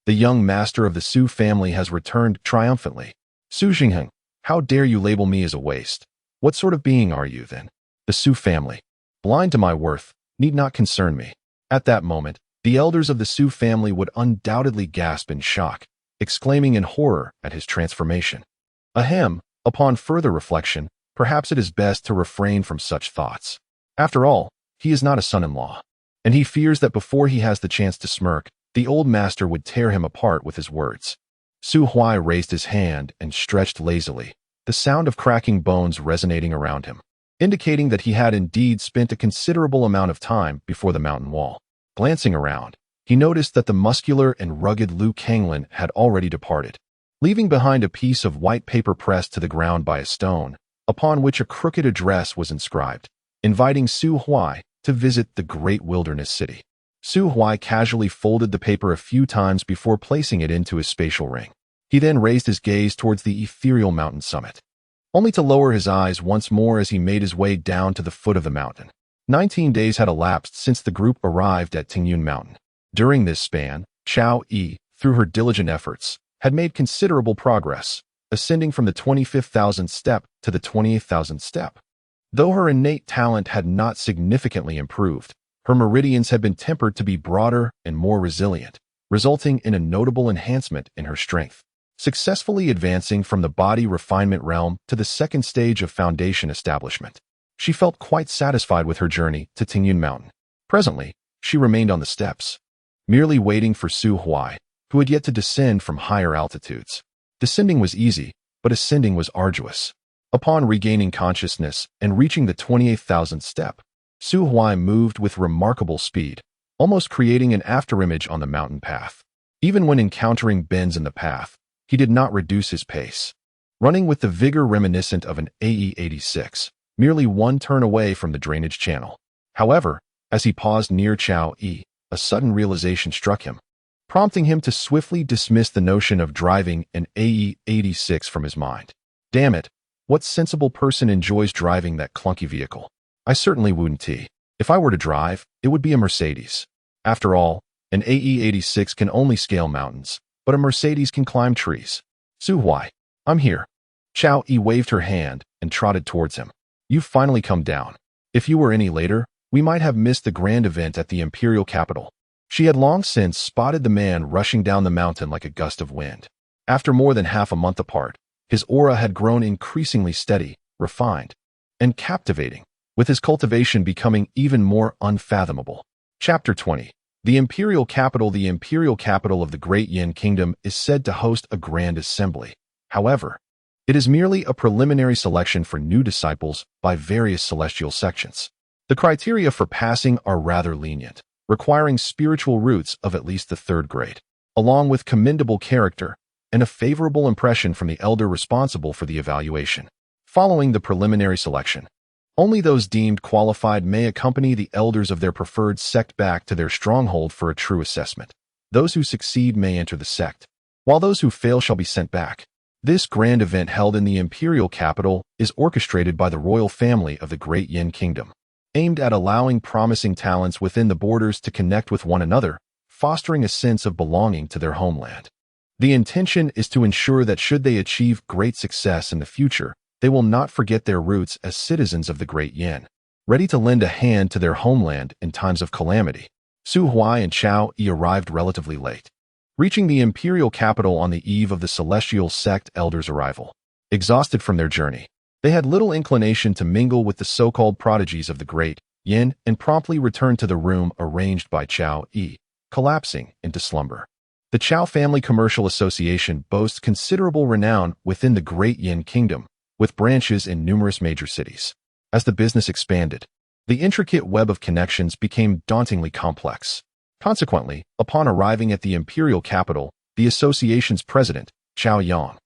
The young master of the Su family has returned triumphantly. Su Zhengheng, how dare you label me as a waste? What sort of being are you, then? The Su family, blind to my worth, need not concern me. At that moment, the elders of the Su family would undoubtedly gasp in shock, exclaiming in horror at his transformation. Ahem, upon further reflection, perhaps it is best to refrain from such thoughts. After all, he is not a son-in-law, and he fears that before he has the chance to smirk, the old master would tear him apart with his words. Su Huai raised his hand and stretched lazily, the sound of cracking bones resonating around him, indicating that he had indeed spent a considerable amount of time before the mountain wall. Glancing around, he noticed that the muscular and rugged Liu Kanglin had already departed, leaving behind a piece of white paper pressed to the ground by a stone, upon which a crooked address was inscribed, inviting Su Huai to visit the great wilderness city. Su Huai casually folded the paper a few times before placing it into his spatial ring. He then raised his gaze towards the ethereal mountain summit, only to lower his eyes once more as he made his way down to the foot of the mountain. 19 days had elapsed since the group arrived at Tingyun Mountain. During this span, Chao Yi, through her diligent efforts, had made considerable progress, ascending from the 25,000th step to the 28,000th step. Though her innate talent had not significantly improved, her meridians had been tempered to be broader and more resilient, resulting in a notable enhancement in her strength. Successfully advancing from the body refinement realm to the second stage of foundation establishment, she felt quite satisfied with her journey to Tingyun Mountain. Presently, she remained on the steps, merely waiting for Su Huai, who had yet to descend from higher altitudes. Descending was easy, but ascending was arduous. Upon regaining consciousness and reaching the 28,000th step, Su Huai moved with remarkable speed, almost creating an afterimage on the mountain path. Even when encountering bends in the path, he did not reduce his pace, running with the vigor reminiscent of an AE-86, merely one turn away from the drainage channel. However, as he paused near Chao Yi, a sudden realization struck him, prompting him to swiftly dismiss the notion of driving an AE-86 from his mind. Damn it, what sensible person enjoys driving that clunky vehicle? I certainly wouldn't. If I were to drive, it would be a Mercedes. After all, an AE-86 can only scale mountains, but a Mercedes can climb trees. Su Huai, I'm here. Chao Yi waved her hand and trotted towards him. You've finally come down. If you were any later, we might have missed the grand event at the imperial capital. She had long since spotted the man rushing down the mountain like a gust of wind. After more than half a month apart, his aura had grown increasingly steady, refined, and captivating, with his cultivation becoming even more unfathomable. Chapter 20. The imperial capital. The imperial capital of the Great Yin Kingdom is said to host a grand assembly. However, it is merely a preliminary selection for new disciples by various celestial sections. The criteria for passing are rather lenient, requiring spiritual roots of at least the 3rd grade, along with commendable character and a favorable impression from the elder responsible for the evaluation. Following the preliminary selection, only those deemed qualified may accompany the elders of their preferred sect back to their stronghold for a true assessment. Those who succeed may enter the sect, while those who fail shall be sent back. This grand event held in the imperial capital is orchestrated by the royal family of the Great Yin Kingdom, aimed at allowing promising talents within the borders to connect with one another, fostering a sense of belonging to their homeland. The intention is to ensure that should they achieve great success in the future, they will not forget their roots as citizens of the Great Yin, ready to lend a hand to their homeland in times of calamity. Su Huai and Chao Yi arrived relatively late, reaching the imperial capital on the eve of the celestial sect elders' arrival. Exhausted from their journey, they had little inclination to mingle with the so-called prodigies of the Great Yin and promptly returned to the room arranged by Chao Yi, collapsing into slumber. The Chao Family Commercial Association boasts considerable renown within the Great Yin Kingdom, with branches in numerous major cities. As the business expanded, the intricate web of connections became dauntingly complex. Consequently, upon arriving at the imperial capital, the association's president, Chao Yang,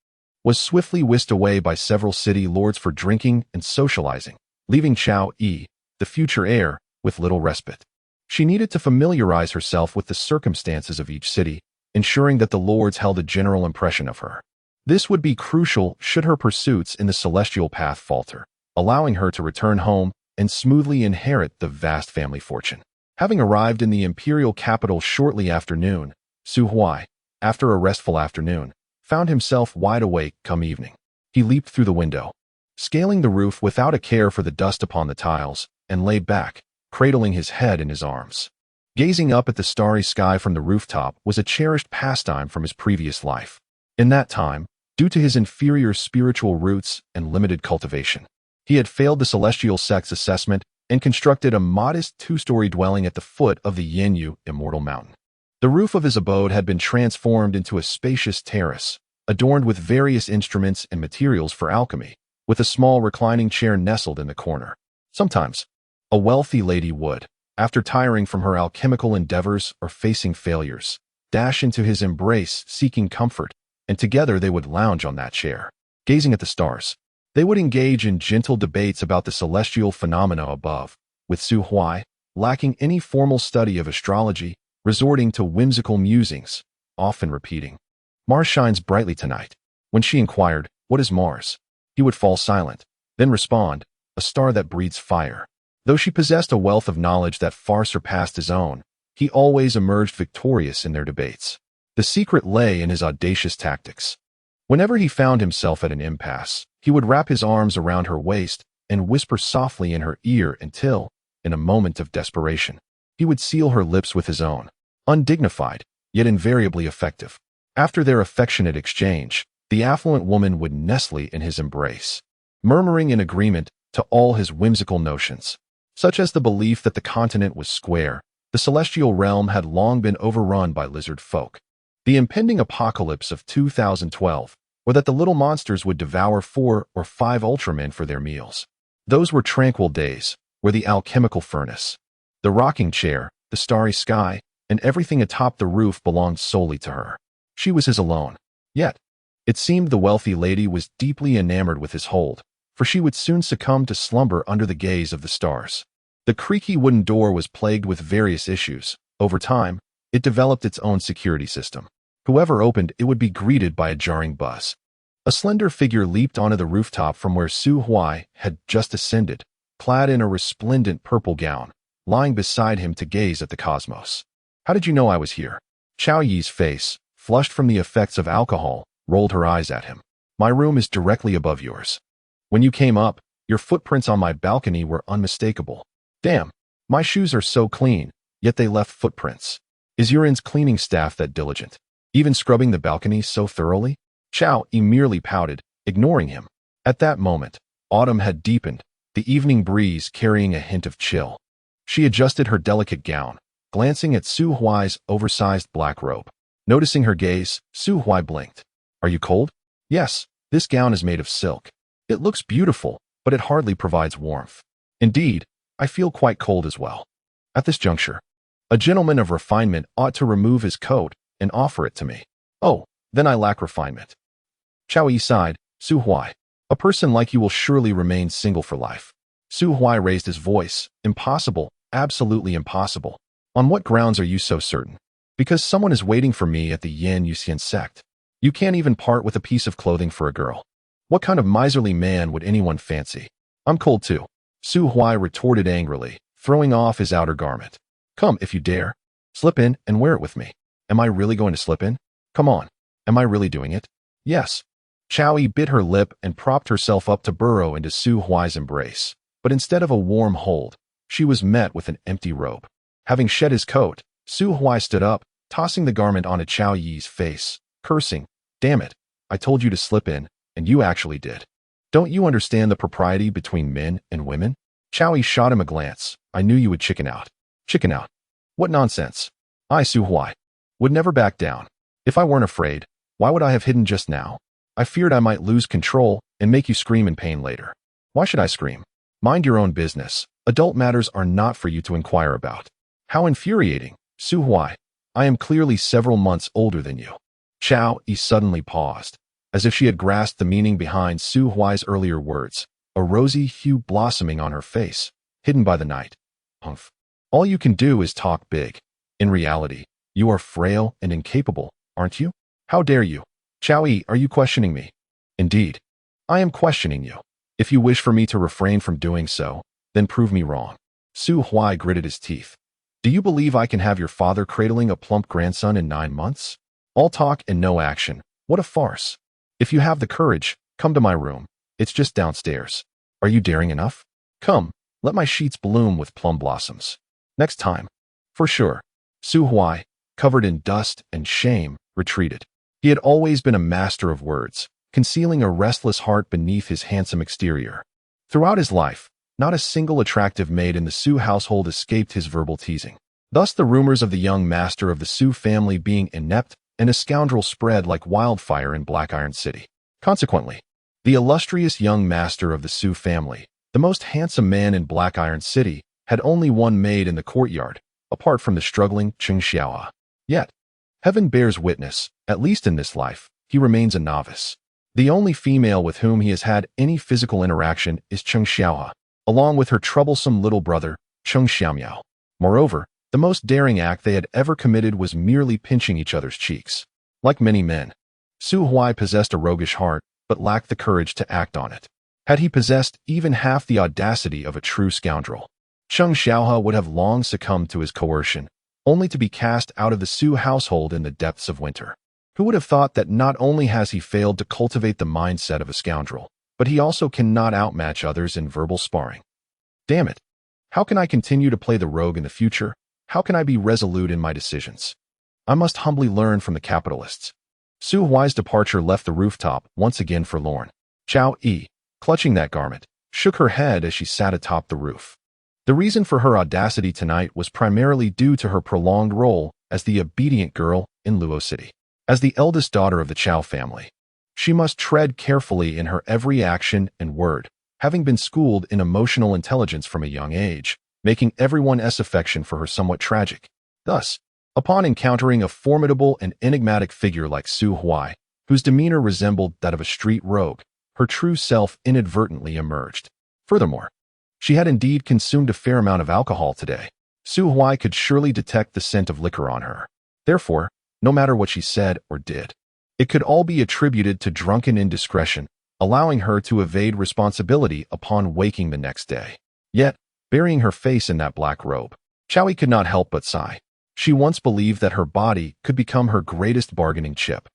was swiftly whisked away by several city lords for drinking and socializing, leaving Chao Yi, the future heir, with little respite. She needed to familiarize herself with the circumstances of each city, ensuring that the lords held a general impression of her. This would be crucial should her pursuits in the celestial path falter, allowing her to return home and smoothly inherit the vast family fortune. Having arrived in the imperial capital shortly after noon, Su Huai, after a restful afternoon, found himself wide awake come evening. He leaped through the window, scaling the roof without a care for the dust upon the tiles, and lay back, cradling his head in his arms. Gazing up at the starry sky from the rooftop was a cherished pastime from his previous life. In that time, due to his inferior spiritual roots and limited cultivation, he had failed the celestial sect's assessment and constructed a modest 2-story dwelling at the foot of the Yinyu Immortal Mountain. The roof of his abode had been transformed into a spacious terrace, adorned with various instruments and materials for alchemy, with a small reclining chair nestled in the corner. Sometimes, a wealthy lady would, after tiring from her alchemical endeavors or facing failures, dash into his embrace seeking comfort, and together they would lounge on that chair, gazing at the stars. They would engage in gentle debates about the celestial phenomena above, with Su Huai, lacking any formal study of astrology, resorting to whimsical musings, often repeating, "Mars shines brightly tonight." When she inquired, "What is Mars?" he would fall silent, then respond, "A star that breathes fire." Though she possessed a wealth of knowledge that far surpassed his own, he always emerged victorious in their debates. The secret lay in his audacious tactics. Whenever he found himself at an impasse, he would wrap his arms around her waist and whisper softly in her ear until, in a moment of desperation, he would seal her lips with his own, undignified, yet invariably effective. After their affectionate exchange, the affluent woman would nestle in his embrace, murmuring in agreement to all his whimsical notions, such as the belief that the continent was square, the celestial realm had long been overrun by lizard folk, the impending apocalypse of 2012 or that the little monsters would devour 4 or 5 Ultramen for their meals. Those were tranquil days, where the alchemical furnace, the rocking chair, the starry sky, and everything atop the roof belonged solely to her. She was his alone. Yet, it seemed the wealthy lady was deeply enamored with his hold, for she would soon succumb to slumber under the gaze of the stars. The creaky wooden door was plagued with various issues. Over time, it developed its own security system. Whoever opened it would be greeted by a jarring buzz. A slender figure leaped onto the rooftop from where Su Huai had just ascended, clad in a resplendent purple gown, lying beside him to gaze at the cosmos. How did you know I was here? Chao Yi's face, flushed from the effects of alcohol, rolled her eyes at him. My room is directly above yours. When you came up, your footprints on my balcony were unmistakable. Damn, my shoes are so clean, yet they left footprints. Is Yurin's cleaning staff that diligent? Even scrubbing the balcony so thoroughly? Chao Yi merely pouted, ignoring him. At that moment, autumn had deepened, the evening breeze carrying a hint of chill. She adjusted her delicate gown, glancing at Su Huai's oversized black robe. Noticing her gaze, Su Huai blinked. Are you cold? Yes, this gown is made of silk. It looks beautiful, but it hardly provides warmth. Indeed, I feel quite cold as well. At this juncture, a gentleman of refinement ought to remove his coat and offer it to me. Oh, then I lack refinement. Chao Yi sighed. Su Huai, a person like you will surely remain single for life. Su Huai raised his voice. Impossible, absolutely impossible. On what grounds are you so certain? Because someone is waiting for me at the Yan Yuxian sect. You can't even part with a piece of clothing for a girl. What kind of miserly man would anyone fancy? I'm cold too. Su Huai retorted angrily, throwing off his outer garment. Come if you dare. Slip in and wear it with me. Am I really going to slip in? Come on. Am I really doing it? Yes. Chao Yi bit her lip and propped herself up to burrow into Su Huai's embrace. But instead of a warm hold, she was met with an empty robe. Having shed his coat, Su Huai stood up, tossing the garment onto Chao Yi's face, cursing, Damn it, I told you to slip in, and you actually did. Don't you understand the propriety between men and women? Chao Yi shot him a glance. I knew you would chicken out. Chicken out? What nonsense. I, Su Huai, would never back down. If I weren't afraid, why would I have hidden just now? I feared I might lose control and make you scream in pain later. Why should I scream? Mind your own business. Adult matters are not for you to inquire about. How infuriating. Su Huai, I am clearly several months older than you. Chao Yi suddenly paused, as if she had grasped the meaning behind Su Huai's earlier words, a rosy hue blossoming on her face, hidden by the night. Humph. All you can do is talk big. In reality, you are frail and incapable, aren't you? How dare you? Chao Yi, are you questioning me? Indeed. I am questioning you. If you wish for me to refrain from doing so, then prove me wrong. Su Huai gritted his teeth. Do you believe I can have your father cradling a plump grandson in 9 months? All talk and no action. What a farce. If you have the courage, come to my room. It's just downstairs. Are you daring enough? Come, let my sheets bloom with plum blossoms. Next time. For sure. Su Huai, covered in dust and shame, retreated. He had always been a master of words, concealing a restless heart beneath his handsome exterior. Throughout his life, not a single attractive maid in the Su household escaped his verbal teasing. Thus the rumors of the young master of the Su family being inept and a scoundrel spread like wildfire in Black Iron City. Consequently, the illustrious young master of the Su family, the most handsome man in Black Iron City, had only one maid in the courtyard, apart from the struggling Cheng Xiaoa. Yet, heaven bears witness, at least in this life, he remains a novice. The only female with whom he has had any physical interaction is Cheng Xiaoa, along with her troublesome little brother, Cheng Xiaomiao. Moreover, the most daring act they had ever committed was merely pinching each other's cheeks. Like many men, Su Huai possessed a roguish heart, but lacked the courage to act on it. Had he possessed even half the audacity of a true scoundrel, Cheng Xiaoha would have long succumbed to his coercion, only to be cast out of the Su household in the depths of winter. Who would have thought that not only has he failed to cultivate the mindset of a scoundrel, but he also cannot outmatch others in verbal sparring? Damn it. How can I continue to play the rogue in the future? How can I be resolute in my decisions? I must humbly learn from the capitalists. Su Huai's departure left the rooftop, once again forlorn. Chao Yi, clutching that garment, shook her head as she sat atop the roof. The reason for her audacity tonight was primarily due to her prolonged role as the obedient girl in Luo City. As the eldest daughter of the Chao family, She must tread carefully in her every action and word, having been schooled in emotional intelligence from a young age, making everyone's affection for her somewhat tragic. Thus, upon encountering a formidable and enigmatic figure like Su Huai, whose demeanor resembled that of a street rogue, her true self inadvertently emerged. Furthermore, she had indeed consumed a fair amount of alcohol today. Su Huai could surely detect the scent of liquor on her. Therefore, no matter what she said or did, it could all be attributed to drunken indiscretion, allowing her to evade responsibility upon waking the next day. Yet, burying her face in that black robe, Chowie could not help but sigh. She once believed that her body could become her greatest bargaining chip,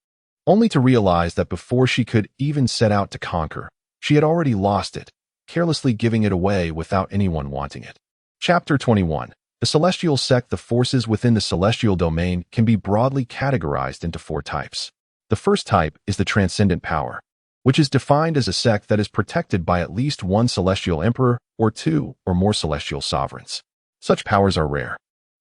only to realize that before she could even set out to conquer, she had already lost it, carelessly giving it away without anyone wanting it. Chapter 21. The Celestial Sect. The forces within the celestial domain can be broadly categorized into 4 types. The first type is the transcendent power, which is defined as a sect that is protected by at least one celestial emperor or 2 or more celestial sovereigns. Such powers are rare,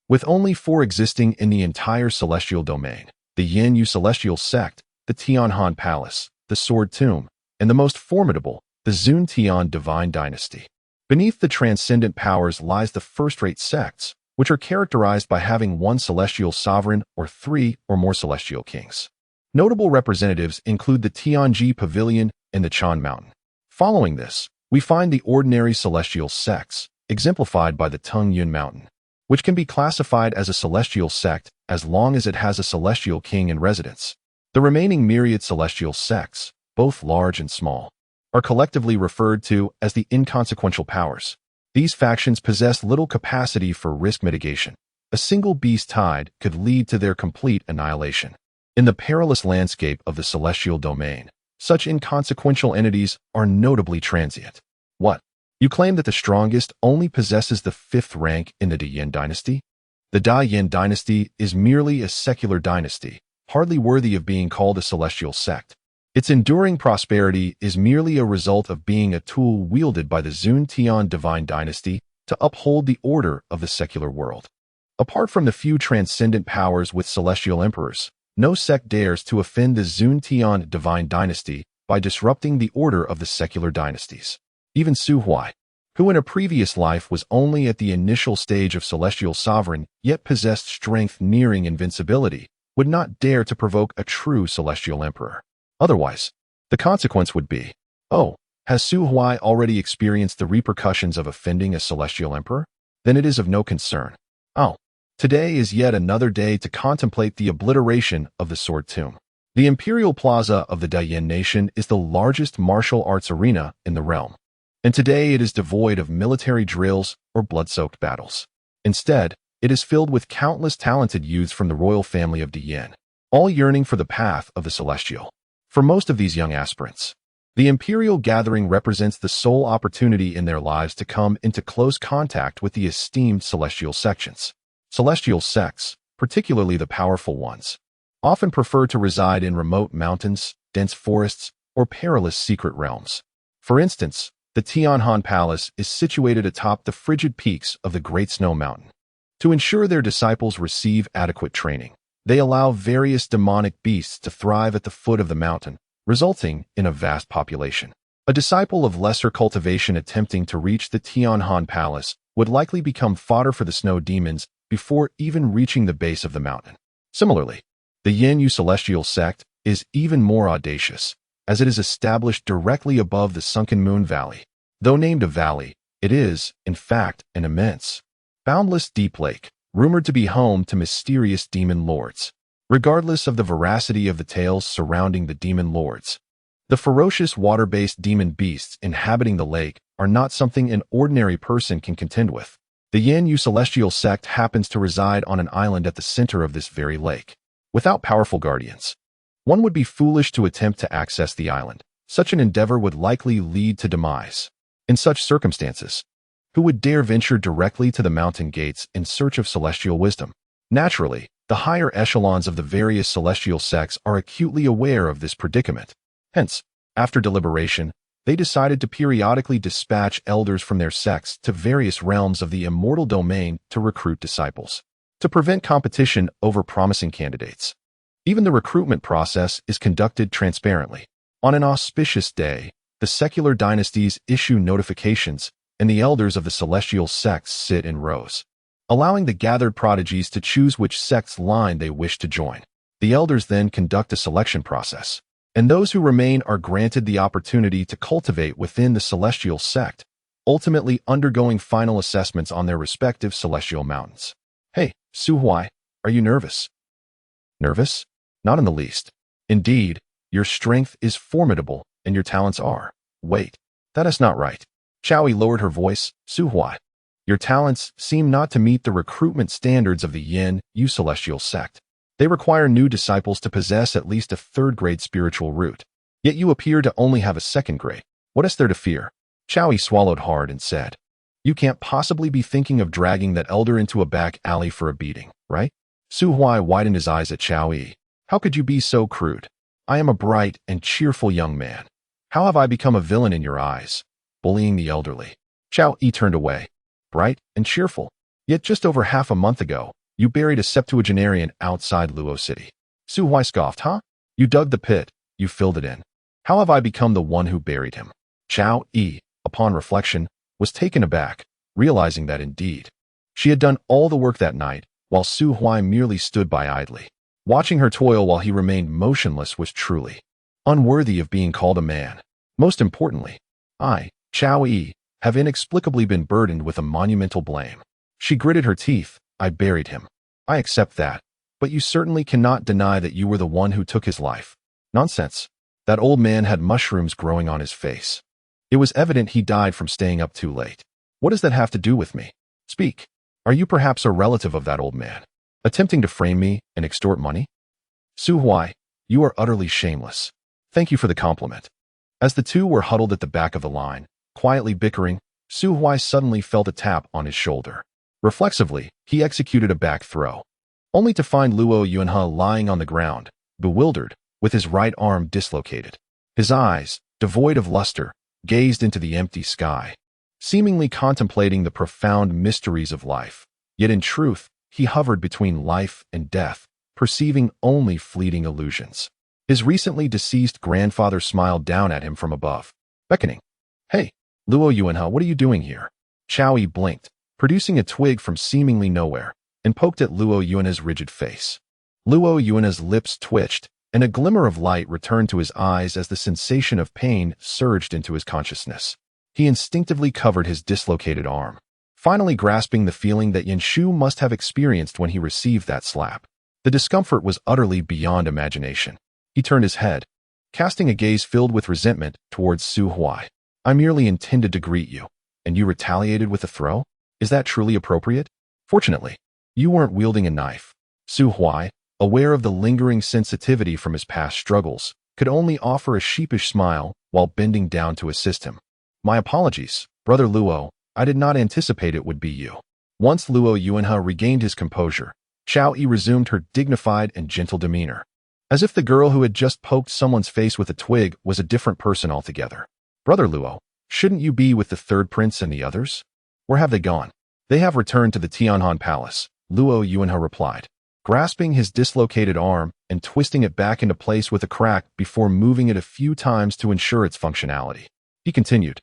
with only 4 existing in the entire celestial domain: the Yin Yu Celestial Sect, the Tianhan Palace, the Sword Tomb, and the most formidable, the Zun Tian Divine Dynasty. Beneath the transcendent powers lies the first-rate sects, which are characterized by having 1 celestial sovereign or 3 or more celestial kings. Notable representatives include the Tianji Pavilion and the Chan Mountain. Following this, we find the ordinary celestial sects, exemplified by the Tung Yun Mountain, which can be classified as a celestial sect as long as it has a celestial king in residence. The remaining myriad celestial sects, both large and small, are collectively referred to as the inconsequential powers. These factions possess little capacity for risk mitigation. A single beast tide could lead to their complete annihilation. In the perilous landscape of the celestial domain, such inconsequential entities are notably transient. What? You claim that the strongest only possesses the 5th rank in the Dayin dynasty? The Dayin dynasty is merely a secular dynasty, hardly worthy of being called a celestial sect. Its enduring prosperity is merely a result of being a tool wielded by the Zun Tian Divine Dynasty to uphold the order of the secular world. Apart from the few transcendent powers with celestial emperors, no sect dares to offend the Zun Tian Divine Dynasty by disrupting the order of the secular dynasties. Even Su Huai, who in a previous life was only at the initial stage of celestial sovereign yet possessed strength nearing invincibility, would not dare to provoke a true celestial emperor. Otherwise, the consequence would be, oh, has Su Huai already experienced the repercussions of offending a celestial emperor? Then it is of no concern. Oh, today is yet another day to contemplate the obliteration of the Sword Tomb. The Imperial Plaza of the Dayin Nation is the largest martial arts arena in the realm, and today it is devoid of military drills or blood-soaked battles. Instead, it is filled with countless talented youths from the royal family of Dayin, all yearning for the path of the celestial. For most of these young aspirants, the Imperial Gathering represents the sole opportunity in their lives to come into close contact with the esteemed celestial sections. Celestial sects, particularly the powerful ones, often prefer to reside in remote mountains, dense forests, or perilous secret realms. For instance, the Tianhan Palace is situated atop the frigid peaks of the Great Snow Mountain. To ensure their disciples receive adequate training, they allow various demonic beasts to thrive at the foot of the mountain, resulting in a vast population. A disciple of lesser cultivation attempting to reach the Tianhan Palace would likely become fodder for the snow demons before even reaching the base of the mountain. Similarly, the Yin Yu Celestial Sect is even more audacious, as it is established directly above the Sunken Moon Valley. Though named a valley, it is, in fact, an immense, boundless deep lake, rumored to be home to mysterious demon lords. Regardless of the veracity of the tales surrounding the demon lords, the ferocious water-based demon beasts inhabiting the lake are not something an ordinary person can contend with. The Yin Yu Celestial Sect happens to reside on an island at the center of this very lake. Without powerful guardians, one would be foolish to attempt to access the island. Such an endeavor would likely lead to demise. In such circumstances, who would dare venture directly to the mountain gates in search of celestial wisdom? Naturally, the higher echelons of the various celestial sects are acutely aware of this predicament. Hence, after deliberation, they decided to periodically dispatch elders from their sects to various realms of the immortal domain to recruit disciples, to prevent competition over promising candidates. Even the recruitment process is conducted transparently. On an auspicious day, the secular dynasties issue notifications, and the elders of the celestial sects sit in rows, allowing the gathered prodigies to choose which sect's line they wish to join. The elders then conduct a selection process, and those who remain are granted the opportunity to cultivate within the celestial sect, ultimately undergoing final assessments on their respective celestial mountains. Hey, Su Huai, are you nervous? Nervous? Not in the least. Indeed, your strength is formidable, and your talents are. Wait, that is not right. Chowie lowered her voice. Su Huai, your talents seem not to meet the recruitment standards of the Yin Yu celestial sect. They require new disciples to possess at least a third-grade spiritual root. Yet you appear to only have a second grade. What is there to fear? Chowie swallowed hard and said, You can't possibly be thinking of dragging that elder into a back alley for a beating, right? Su Huai widened his eyes at Chowie. How could you be so crude? I am a bright and cheerful young man. How have I become a villain in your eyes? Bullying the elderly. Chowie turned away. Bright and cheerful. Yet just over half a month ago, you buried a septuagenarian outside Luo City. Su Huai scoffed, huh? You dug the pit, you filled it in. How have I become the one who buried him? Chowie, upon reflection, was taken aback, realizing that indeed, she had done all the work that night, while Su Huai merely stood by idly. Watching her toil while he remained motionless was truly unworthy of being called a man. Most importantly, I, Chowie, have inexplicably been burdened with a monumental blame. She gritted her teeth. I buried him. I accept that, but you certainly cannot deny that you were the one who took his life. Nonsense. That old man had mushrooms growing on his face. It was evident he died from staying up too late. What does that have to do with me? Speak. Are you perhaps a relative of that old man, attempting to frame me and extort money? Su Huai, you are utterly shameless. Thank you for the compliment. As the two were huddled at the back of the line, quietly bickering, Su Huai suddenly felt a tap on his shoulder. Reflexively, he executed a back throw, only to find Luo Yuanhe lying on the ground, bewildered, with his right arm dislocated. His eyes, devoid of luster, gazed into the empty sky, seemingly contemplating the profound mysteries of life. Yet in truth, he hovered between life and death, perceiving only fleeting illusions. His recently deceased grandfather smiled down at him from above, beckoning. Hey, Luo Yuanhe, what are you doing here? Chowie blinked, producing a twig from seemingly nowhere, and poked at Luo Yuanhe's rigid face. Luo Yuanhe's lips twitched, and a glimmer of light returned to his eyes as the sensation of pain surged into his consciousness. He instinctively covered his dislocated arm, finally grasping the feeling that Yanshu must have experienced when he received that slap. The discomfort was utterly beyond imagination. He turned his head, casting a gaze filled with resentment towards Su Huai. I merely intended to greet you, and you retaliated with a throw? Is that truly appropriate? Fortunately, you weren't wielding a knife. Su Huai, aware of the lingering sensitivity from his past struggles, could only offer a sheepish smile while bending down to assist him. My apologies, Brother Luo, I did not anticipate it would be you. Once Luo Yuanhe regained his composure, Chowie resumed her dignified and gentle demeanor, as if the girl who had just poked someone's face with a twig was a different person altogether. Brother Luo, shouldn't you be with the third prince and the others? Where have they gone? They have returned to the Tianhan Palace, Luo Yuanhe replied, grasping his dislocated arm and twisting it back into place with a crack before moving it a few times to ensure its functionality. He continued,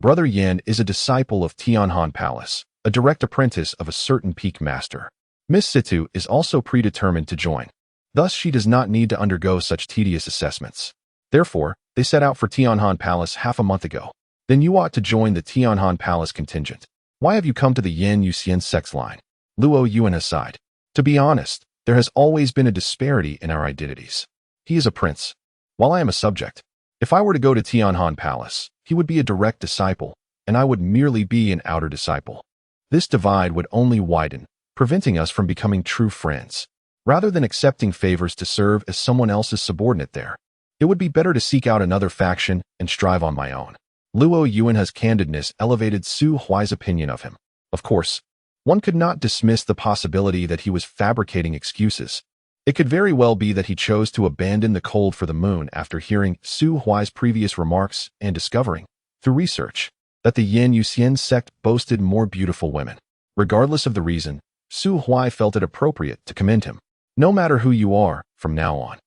Brother Yan is a disciple of Tianhan Palace, a direct apprentice of a certain peak master. Miss Situ is also predetermined to join. Thus, she does not need to undergo such tedious assessments. Therefore, they set out for Tianhan Palace half a month ago. Then you ought to join the Tianhan Palace contingent. Why have you come to the Yin Yuxian sex line? Luo Yuanhe sighed. To be honest, there has always been a disparity in our identities. He is a prince, while I am a subject. If I were to go to Tianhan Palace, he would be a direct disciple, and I would merely be an outer disciple. This divide would only widen, preventing us from becoming true friends. Rather than accepting favors to serve as someone else's subordinate there, it would be better to seek out another faction and strive on my own. Luo Yuanhe's candidness elevated Su Huai's opinion of him. Of course, one could not dismiss the possibility that he was fabricating excuses. It could very well be that he chose to abandon the cold for the moon after hearing Su Huai's previous remarks and discovering, through research, that the Yin Yuxian sect boasted more beautiful women. Regardless of the reason, Su Huai felt it appropriate to commend him. No matter who you are, from now on,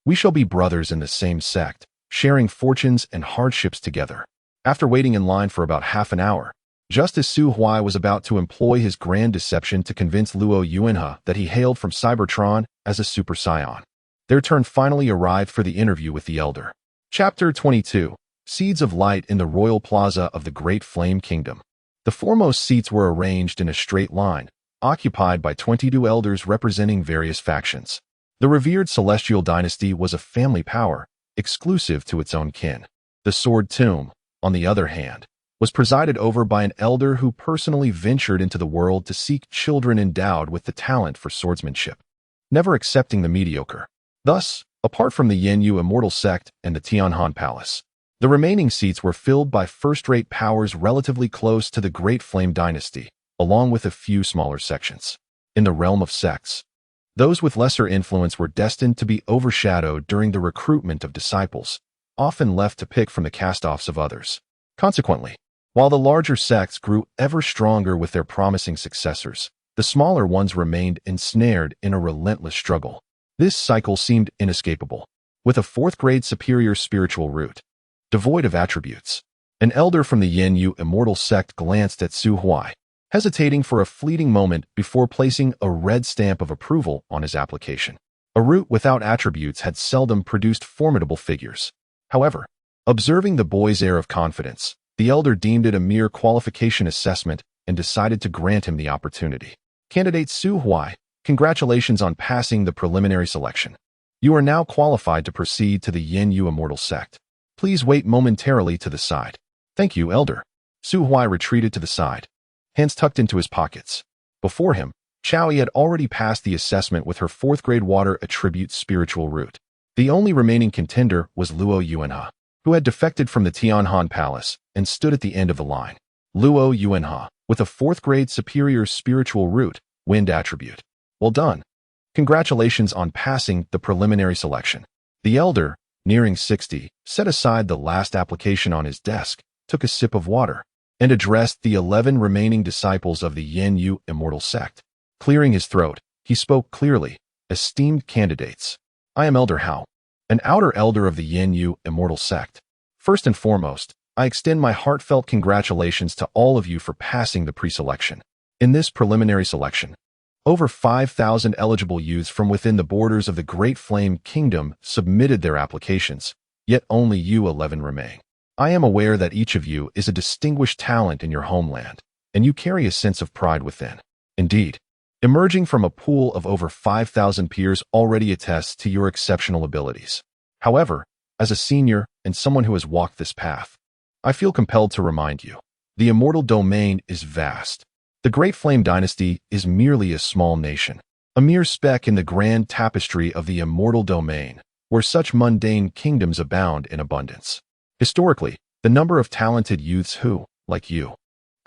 we shall be brothers in the same sect, sharing fortunes and hardships together. After waiting in line for about half an hour, just as Su Huai was about to employ his grand deception to convince Luo Yuanhe that he hailed from Cybertron as a Super Scion, their turn finally arrived for the interview with the Elder. Chapter 22. Seeds of Light in the Royal Plaza of the Great Flame Kingdom. The foremost seats were arranged in a straight line, occupied by 22 elders representing various factions. The revered Celestial Dynasty was a family power, exclusive to its own kin. The Sword Tomb, on the other hand, was presided over by an elder who personally ventured into the world to seek children endowed with the talent for swordsmanship, never accepting the mediocre. Thus, apart from the Yenyu Immortal Sect and the Tianhan Palace, the remaining seats were filled by first-rate powers relatively close to the Great Flame Dynasty, along with a few smaller sections. In the realm of sects, those with lesser influence were destined to be overshadowed during the recruitment of disciples, often left to pick from the cast-offs of others. Consequently, while the larger sects grew ever stronger with their promising successors, the smaller ones remained ensnared in a relentless struggle. This cycle seemed inescapable. With a fourth-grade superior spiritual root, devoid of attributes, an elder from the Yenyu Immortal Sect glanced at Su Huai, hesitating for a fleeting moment before placing a red stamp of approval on his application. A root without attributes had seldom produced formidable figures. However, observing the boy's air of confidence, the elder deemed it a mere qualification assessment and decided to grant him the opportunity. Candidate Su Huai, congratulations on passing the preliminary selection. You are now qualified to proceed to the Yenyu Immortal Sect. Please wait momentarily to the side. Thank you, Elder. Su Huai retreated to the side, hands tucked into his pockets. Before him, Chaoyi had already passed the assessment with her fourth-grade water attribute spiritual root. The only remaining contender was Luo Yuanhe, who had defected from the Tianhan Palace and stood at the end of the line. Luo Yuanhe, with a fourth-grade superior spiritual root, wind attribute. Well done. Congratulations on passing the preliminary selection. The elder, nearing 60, set aside the last application on his desk, took a sip of water, and addressed the 11 remaining disciples of the Yenyu Immortal Sect. Clearing his throat, he spoke clearly. Esteemed candidates, I am Elder Hao, an outer elder of the Yenyu Immortal Sect. First and foremost, I extend my heartfelt congratulations to all of you for passing the pre-selection. In this preliminary selection, over 5,000 eligible youths from within the borders of the Great Flame Kingdom submitted their applications, yet only you 11 remain. I am aware that each of you is a distinguished talent in your homeland, and you carry a sense of pride within. Indeed, emerging from a pool of over 5,000 peers already attests to your exceptional abilities. However, as a senior and someone who has walked this path, I feel compelled to remind you, the immortal domain is vast. The Great Flame Dynasty is merely a small nation, a mere speck in the grand tapestry of the immortal domain, where such mundane kingdoms abound in abundance. Historically, the number of talented youths who, like you,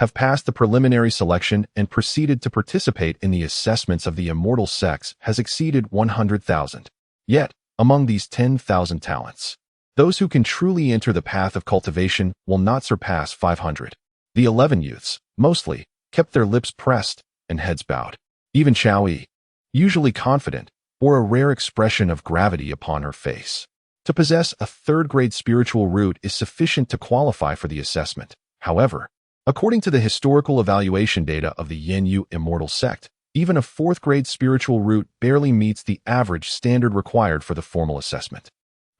have passed the preliminary selection and proceeded to participate in the assessments of the immortal sects has exceeded 100,000. Yet, among these 10,000 talents, those who can truly enter the path of cultivation will not surpass 500. The 11 youths, mostly, kept their lips pressed and heads bowed. Even Chaoyi, usually confident, bore a rare expression of gravity upon her face. To possess a third-grade spiritual root is sufficient to qualify for the assessment. However, according to the historical evaluation data of the Yenyu Immortal Sect, even a fourth-grade spiritual root barely meets the average standard required for the formal assessment.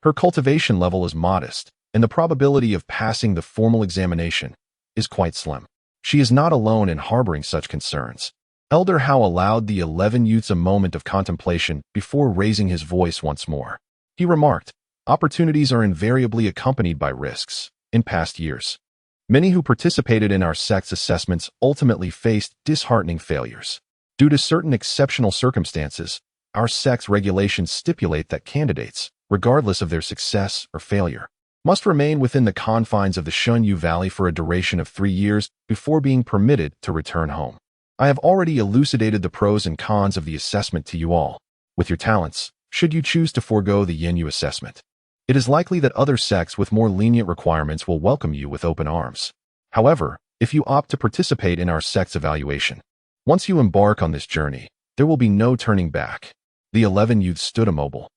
Her cultivation level is modest, and the probability of passing the formal examination is quite slim. She is not alone in harboring such concerns. Elder Hao allowed the 11 youths a moment of contemplation before raising his voice once more. He remarked, opportunities are invariably accompanied by risks. In past years, many who participated in our sect's assessments ultimately faced disheartening failures. Due to certain exceptional circumstances, our sect's regulations stipulate that candidates, regardless of their success or failure, must remain within the confines of the Shunyu Valley for a duration of 3 years before being permitted to return home. I have already elucidated the pros and cons of the assessment to you all. With your talents, should you choose to forego the Yenyu assessment, it is likely that other sects with more lenient requirements will welcome you with open arms. However, if you opt to participate in our sect's evaluation, once you embark on this journey, there will be no turning back. The 11 youths stood immobile,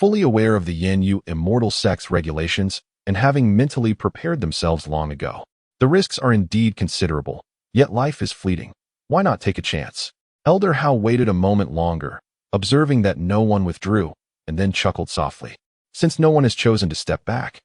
fully aware of the Yin-Yu immortal sect's regulations and having mentally prepared themselves long ago. The risks are indeed considerable, yet life is fleeting. Why not take a chance? Elder Hao waited a moment longer, observing that no one withdrew, and then chuckled softly. Since no one has chosen to step back,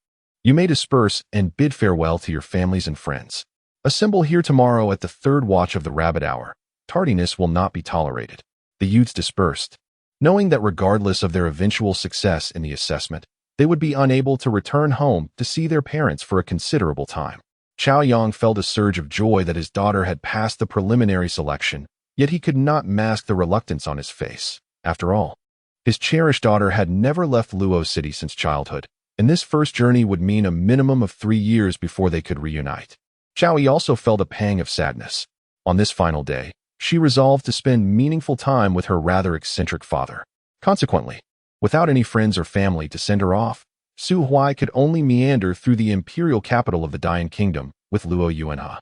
you may disperse and bid farewell to your families and friends. Assemble here tomorrow at the third watch of the rabbit hour. Tardiness will not be tolerated. The youths dispersed, knowing that regardless of their eventual success in the assessment, they would be unable to return home to see their parents for a considerable time. Chao Yang felt a surge of joy that his daughter had passed the preliminary selection, yet he could not mask the reluctance on his face. After all, his cherished daughter had never left Luo City since childhood, and this first journey would mean a minimum of 3 years before they could reunite. Chao Yi also felt a pang of sadness. On this final day, she resolved to spend meaningful time with her rather eccentric father. Consequently, without any friends or family to send her off, Su Huai could only meander through the imperial capital of the Dian Kingdom with Luo Yuanhe.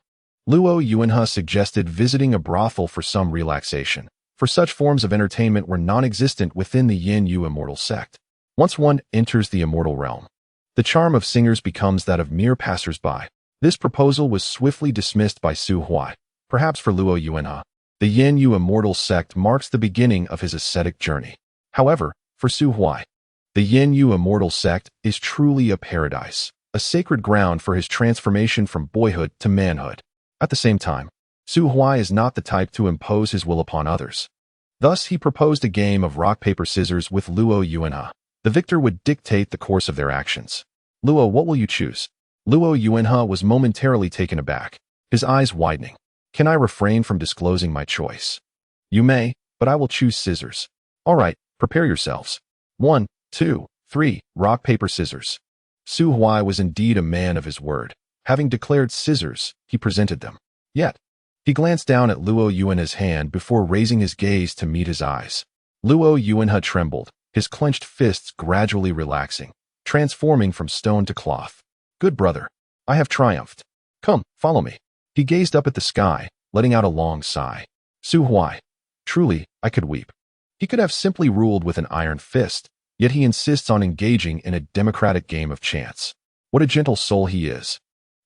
Luo Yuanhe suggested visiting a brothel for some relaxation, for such forms of entertainment were non-existent within the Yin-Yu immortal sect. Once one enters the immortal realm, the charm of singers becomes that of mere passers-by. This proposal was swiftly dismissed by Su Huai. Perhaps for Luo Yuanhe, the Yin-Yu immortal sect marks the beginning of his ascetic journey. However, for Su Huai, the Yin-Yu immortal sect is truly a paradise, a sacred ground for his transformation from boyhood to manhood. At the same time, Su Huai is not the type to impose his will upon others. Thus, he proposed a game of rock, paper, scissors with Luo Yuanhe. The victor would dictate the course of their actions. Luo, what will you choose? Luo Yuanhe was momentarily taken aback, his eyes widening. Can I refrain from disclosing my choice? You may, but I will choose scissors. All right, prepare yourselves. 1, 2, 3, rock, paper, scissors. Su Huai was indeed a man of his word. Having declared scissors, he presented them. Yet, he glanced down at Luo Yuanhe's hand before raising his gaze to meet his eyes. Luo Yuanhe trembled, his clenched fists gradually relaxing, transforming from stone to cloth. Good brother, I have triumphed. Come, follow me. He gazed up at the sky, letting out a long sigh. Su Huai, truly, I could weep. He could have simply ruled with an iron fist, yet he insists on engaging in a democratic game of chance. What a gentle soul he is.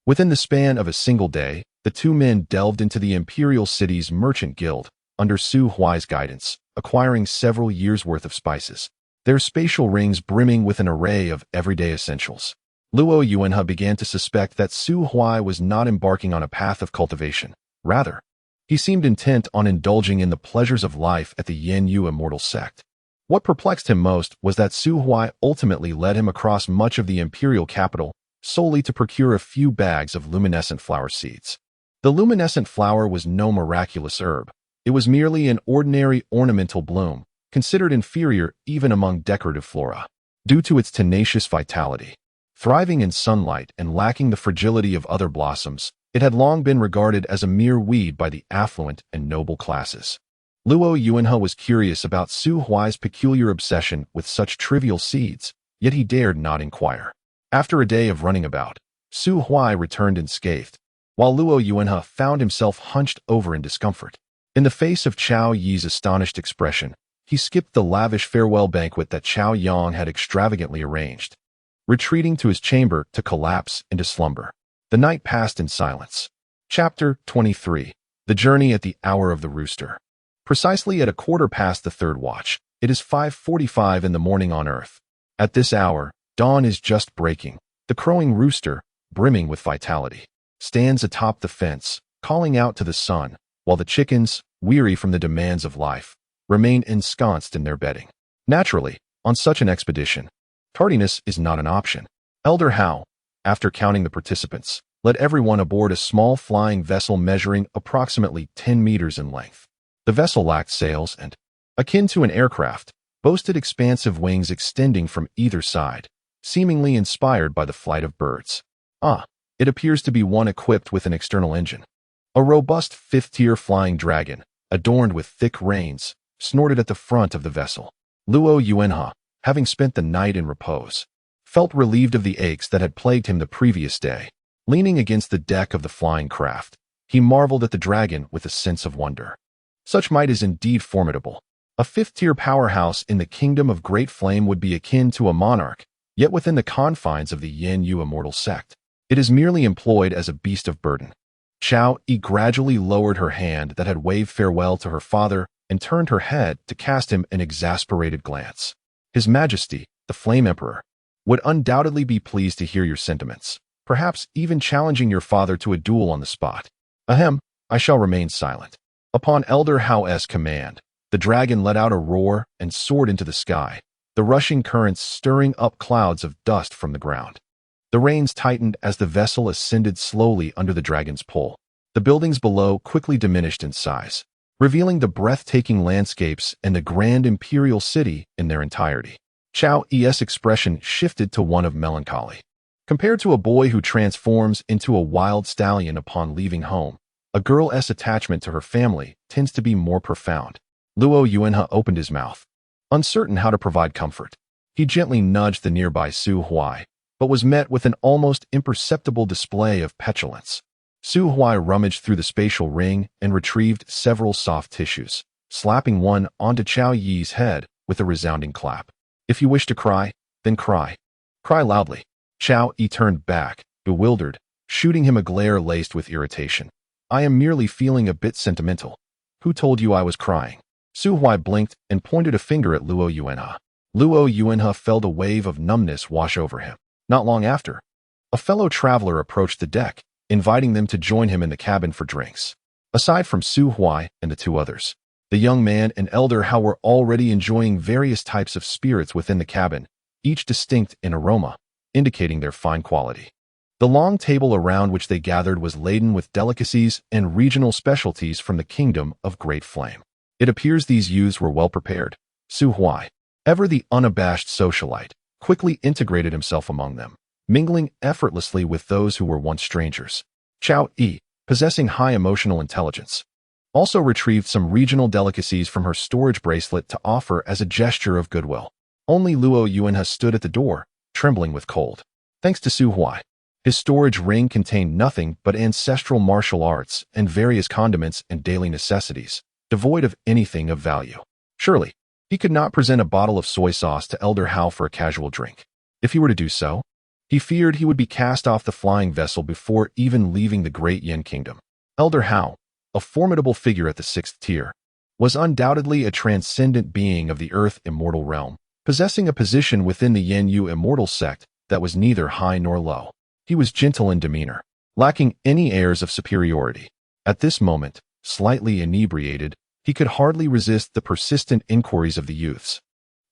Within the span of a single day, the two men delved into the Imperial City's merchant guild, under Su Huai's guidance, acquiring several years' worth of spices, their spatial rings brimming with an array of everyday essentials. Luo Yuanhe began to suspect that Su Huai was not embarking on a path of cultivation. Rather, he seemed intent on indulging in the pleasures of life at the Yin-Yu immortal sect. What perplexed him most was that Su Huai ultimately led him across much of the imperial capital solely to procure a few bags of luminescent flower seeds. The luminescent flower was no miraculous herb. It was merely an ordinary ornamental bloom, considered inferior even among decorative flora, due to its tenacious vitality. Thriving in sunlight and lacking the fragility of other blossoms, it had long been regarded as a mere weed by the affluent and noble classes. Luo Yuanhe was curious about Su Huai's peculiar obsession with such trivial seeds, yet he dared not inquire. After a day of running about, Su Huai returned unscathed, while Luo Yuanhe found himself hunched over in discomfort. In the face of Chao Yi's astonished expression, he skipped the lavish farewell banquet that Chao Yang had extravagantly arranged, retreating to his chamber to collapse into slumber. The night passed in silence. Chapter 23. The Journey at the Hour of the Rooster. Precisely at 1/4 the third watch, it is 5:45 in the morning on Earth. At this hour, dawn is just breaking. The crowing rooster, brimming with vitality, stands atop the fence, calling out to the sun, while the chickens, weary from the demands of life, remain ensconced in their bedding. Naturally, on such an expedition, tardiness is not an option. Elder Hao, after counting the participants, led everyone aboard a small flying vessel measuring approximately 10 meters in length. The vessel lacked sails and, akin to an aircraft, boasted expansive wings extending from either side, seemingly inspired by the flight of birds. It appears to be one equipped with an external engine. A robust fifth-tier flying dragon, adorned with thick reins, snorted at the front of the vessel. Luo Yuanhe, having spent the night in repose, felt relieved of the aches that had plagued him the previous day. Leaning against the deck of the flying craft, he marveled at the dragon with a sense of wonder. Such might is indeed formidable. A fifth-tier powerhouse in the kingdom of Great Flame would be akin to a monarch, yet within the confines of the Yin Yu immortal sect. It is merely employed as a beast of burden. Xiao Yi gradually lowered her hand that had waved farewell to her father and turned her head to cast him an exasperated glance. His Majesty, the Flame Emperor, would undoubtedly be pleased to hear your sentiments, perhaps even challenging your father to a duel on the spot. Ahem, I shall remain silent. Upon Elder Hao's command, the dragon let out a roar and soared into the sky, the rushing currents stirring up clouds of dust from the ground. The reins tightened as the vessel ascended slowly under the dragon's pull. The buildings below quickly diminished in size, revealing the breathtaking landscapes and the grand imperial city in their entirety. Xiao Yi's expression shifted to one of melancholy. Compared to a boy who transforms into a wild stallion upon leaving home, a girl's attachment to her family tends to be more profound. Luo Yuanhe opened his mouth, uncertain how to provide comfort. He gently nudged the nearby Su Huai, but was met with an almost imperceptible display of petulance. Su Huai rummaged through the spatial ring and retrieved several soft tissues, slapping one onto Xiao Yi's head with a resounding clap. If you wish to cry, then cry. Cry loudly. Xiao Yi turned back, bewildered, shooting him a glare laced with irritation. I am merely feeling a bit sentimental. Who told you I was crying? Su Huai blinked and pointed a finger at Luo Yuanhe. Luo Yuanhe felt a wave of numbness wash over him. Not long after, a fellow traveler approached the deck, inviting them to join him in the cabin for drinks. Aside from Su Huai and the two others, the young man and Elder Hao were already enjoying various types of spirits within the cabin, each distinct in aroma, indicating their fine quality. The long table around which they gathered was laden with delicacies and regional specialties from the kingdom of Great Flame. It appears these youths were well prepared. Su Huai, ever the unabashed socialite, quickly integrated himself among them, mingling effortlessly with those who were once strangers. Xiao Yi, possessing high emotional intelligence, also retrieved some regional delicacies from her storage bracelet to offer as a gesture of goodwill. Only Luo Yuanhe stood at the door, trembling with cold. Thanks to Su Huai, his storage ring contained nothing but ancestral martial arts and various condiments and daily necessities, devoid of anything of value. Surely, he could not present a bottle of soy sauce to Elder Hao for a casual drink. If he were to do so, he feared he would be cast off the flying vessel before even leaving the Great Yin Kingdom. Elder Hao, a formidable figure at the 6th tier, was undoubtedly a transcendent being of the Earth immortal realm, possessing a position within the Yin Yu immortal sect that was neither high nor low. He was gentle in demeanor, lacking any airs of superiority. At this moment, slightly inebriated, he could hardly resist the persistent inquiries of the youths,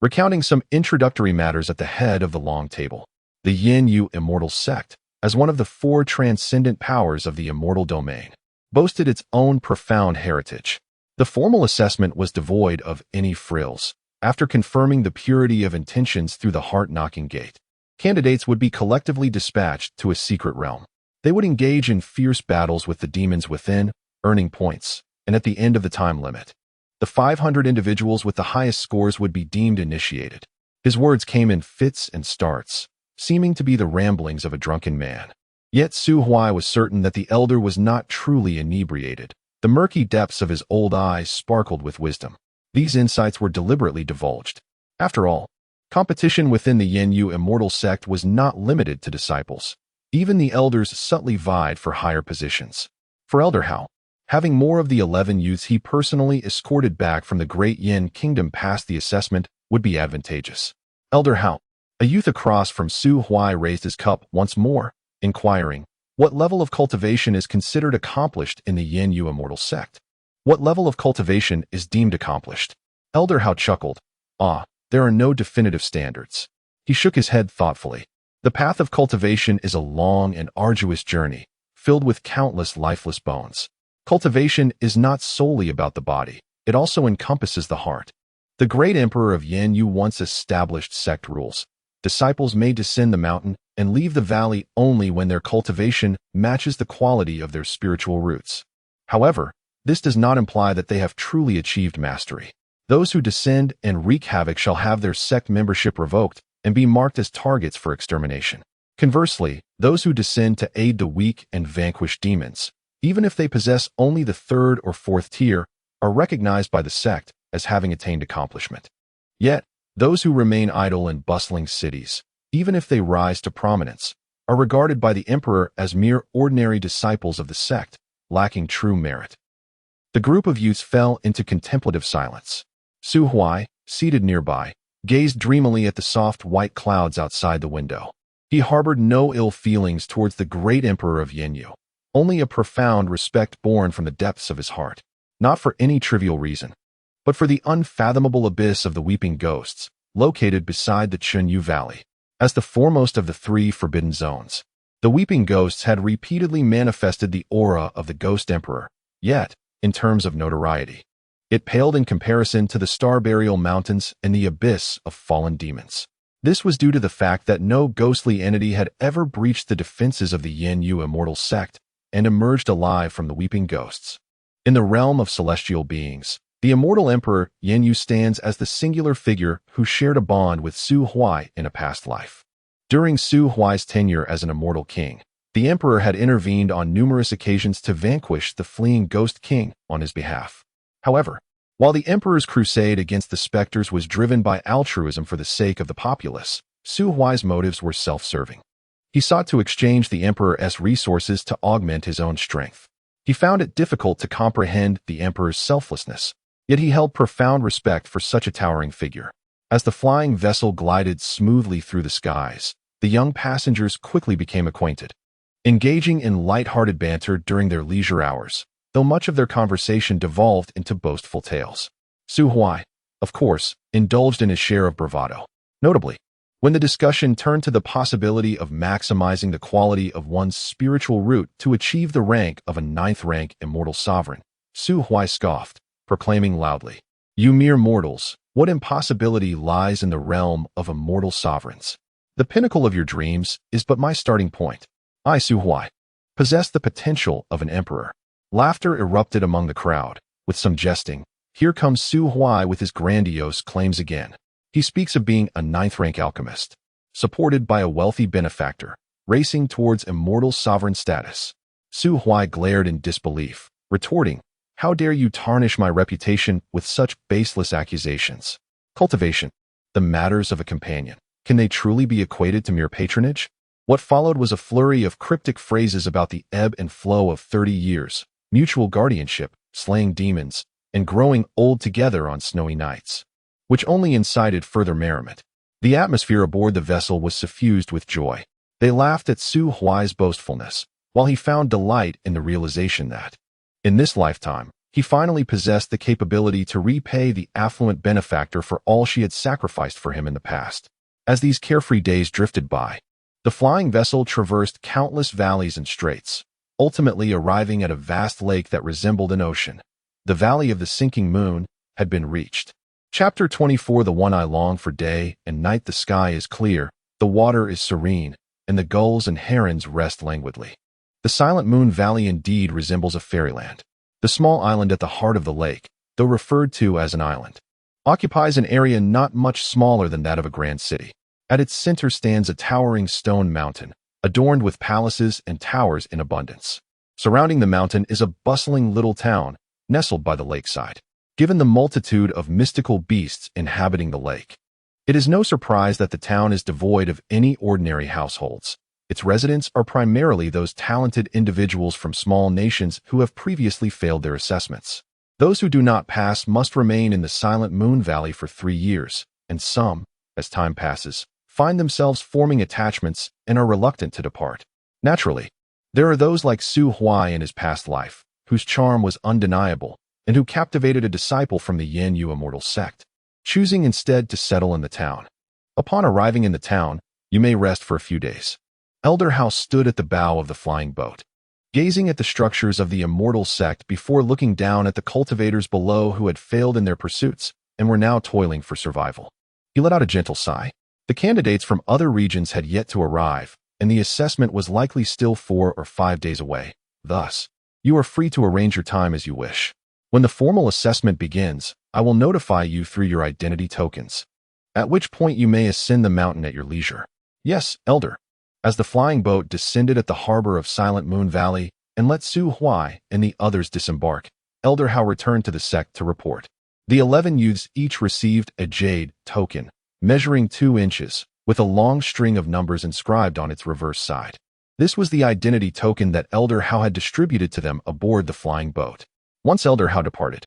recounting some introductory matters at the head of the long table. The Yin Yu immortal sect, as one of the 4 transcendent powers of the immortal domain, boasted its own profound heritage. The formal assessment was devoid of any frills. After confirming the purity of intentions through the heart-knocking gate, candidates would be collectively dispatched to a secret realm. They would engage in fierce battles with the demons within, earning points, and at the end of the time limit, the 500 individuals with the highest scores would be deemed initiated. His words came in fits and starts, seeming to be the ramblings of a drunken man. Yet Su Huai was certain that the elder was not truly inebriated. The murky depths of his old eyes sparkled with wisdom. These insights were deliberately divulged. After all, competition within the Yin Yu immortal sect was not limited to disciples. Even the elders subtly vied for higher positions. For Elder Hao, having more of the 11 youths he personally escorted back from the Great Yin Kingdom past the assessment would be advantageous. Elder Hao, a youth across from Su Huai, raised his cup once more, inquiring, what level of cultivation is considered accomplished in the Yin Yu immortal sect? What level of cultivation is deemed accomplished? Elder Hao chuckled. There are no definitive standards. He shook his head thoughtfully. The path of cultivation is a long and arduous journey, filled with countless lifeless bones. Cultivation is not solely about the body. It also encompasses the heart. The great emperor of Yin Yu once established sect rules. Disciples may descend the mountain and leave the valley only when their cultivation matches the quality of their spiritual roots. However, this does not imply that they have truly achieved mastery. Those who descend and wreak havoc shall have their sect membership revoked and be marked as targets for extermination. Conversely, those who descend to aid the weak and vanquish demons, even if they possess only the 3rd or 4th tier, are recognized by the sect as having attained accomplishment. Yet, those who remain idle in bustling cities, even if they rise to prominence, are regarded by the emperor as mere ordinary disciples of the sect, lacking true merit. The group of youths fell into contemplative silence. Su Huai, seated nearby, gazed dreamily at the soft white clouds outside the window. He harbored no ill feelings towards the great emperor of Yanyu, only a profound respect born from the depths of his heart, not for any trivial reason, but for the unfathomable abyss of the weeping ghosts, located beside the Chunyu Valley. As the foremost of the three forbidden zones, the weeping ghosts had repeatedly manifested the aura of the ghost emperor, yet, in terms of notoriety, it paled in comparison to the Star Burial Mountains and the abyss of fallen demons. This was due to the fact that no ghostly entity had ever breached the defenses of the Yanyu immortal sect and emerged alive from the weeping ghosts. In the realm of celestial beings, the immortal emperor Yanyu stands as the singular figure who shared a bond with Su Huai in a past life. During Su Huai's tenure as an immortal king, the emperor had intervened on numerous occasions to vanquish the fleeing ghost king on his behalf. However, while the emperor's crusade against the specters was driven by altruism for the sake of the populace, Su Huai's motives were self-serving. He sought to exchange the emperor's resources to augment his own strength. He found it difficult to comprehend the emperor's selflessness, yet he held profound respect for such a towering figure. As the flying vessel glided smoothly through the skies, the young passengers quickly became acquainted, engaging in light-hearted banter during their leisure hours, though much of their conversation devolved into boastful tales. Su Huai, of course, indulged in his share of bravado. Notably, when the discussion turned to the possibility of maximizing the quality of one's spiritual route to achieve the rank of a ninth-rank immortal sovereign, Su Huai scoffed, proclaiming loudly, "You mere mortals, what impossibility lies in the realm of immortal sovereigns? The pinnacle of your dreams is but my starting point. I, Su Huai, possess the potential of an emperor." Laughter erupted among the crowd, with some jesting. Here comes Su Huai with his grandiose claims again. He speaks of being a ninth-rank alchemist, supported by a wealthy benefactor, racing towards immortal sovereign status. Su Huai glared in disbelief, retorting, "How dare you tarnish my reputation with such baseless accusations? Cultivation, the matters of a companion, can they truly be equated to mere patronage?" What followed was a flurry of cryptic phrases about the ebb and flow of 30 years, mutual guardianship, slaying demons, and growing old together on snowy nights, which only incited further merriment. The atmosphere aboard the vessel was suffused with joy. They laughed at Su Huai's boastfulness, while he found delight in the realization that, in this lifetime, he finally possessed the capability to repay the affluent benefactor for all she had sacrificed for him in the past. As these carefree days drifted by, the flying vessel traversed countless valleys and straits, ultimately arriving at a vast lake that resembled an ocean. The Valley of the Sinking Moon had been reached. Chapter 24. The one I long for. Day and night the sky is clear, the water is serene, and the gulls and herons rest languidly. The Silent Moon Valley indeed resembles a fairyland. The small island at the heart of the lake, though referred to as an island, occupies an area not much smaller than that of a grand city. At its center stands a towering stone mountain, adorned with palaces and towers in abundance. Surrounding the mountain is a bustling little town, nestled by the lakeside. Given the multitude of mystical beasts inhabiting the lake, it is no surprise that the town is devoid of any ordinary households. Its residents are primarily those talented individuals from small nations who have previously failed their assessments. Those who do not pass must remain in the Silent Moon Valley for 3 years, and some, as time passes, find themselves forming attachments and are reluctant to depart. Naturally, there are those like Su Huai in his past life, whose charm was undeniable, and who captivated a disciple from the Yanyu immortal sect, choosing instead to settle in the town. Upon arriving in the town, you may rest for a few days. Elder House stood at the bow of the flying boat, gazing at the structures of the immortal sect before looking down at the cultivators below who had failed in their pursuits and were now toiling for survival. He let out a gentle sigh. The candidates from other regions had yet to arrive, and the assessment was likely still 4 or 5 days away. Thus, you are free to arrange your time as you wish. When the formal assessment begins, I will notify you through your identity tokens, at which point you may ascend the mountain at your leisure. Yes, Elder. As the flying boat descended at the harbor of Silent Moon Valley and let Su Huai and the others disembark, Elder Hao returned to the sect to report. The 11 youths each received a jade token, measuring 2 inches, with a long string of numbers inscribed on its reverse side. This was the identity token that Elder Hao had distributed to them aboard the flying boat. Once Elder Hao departed,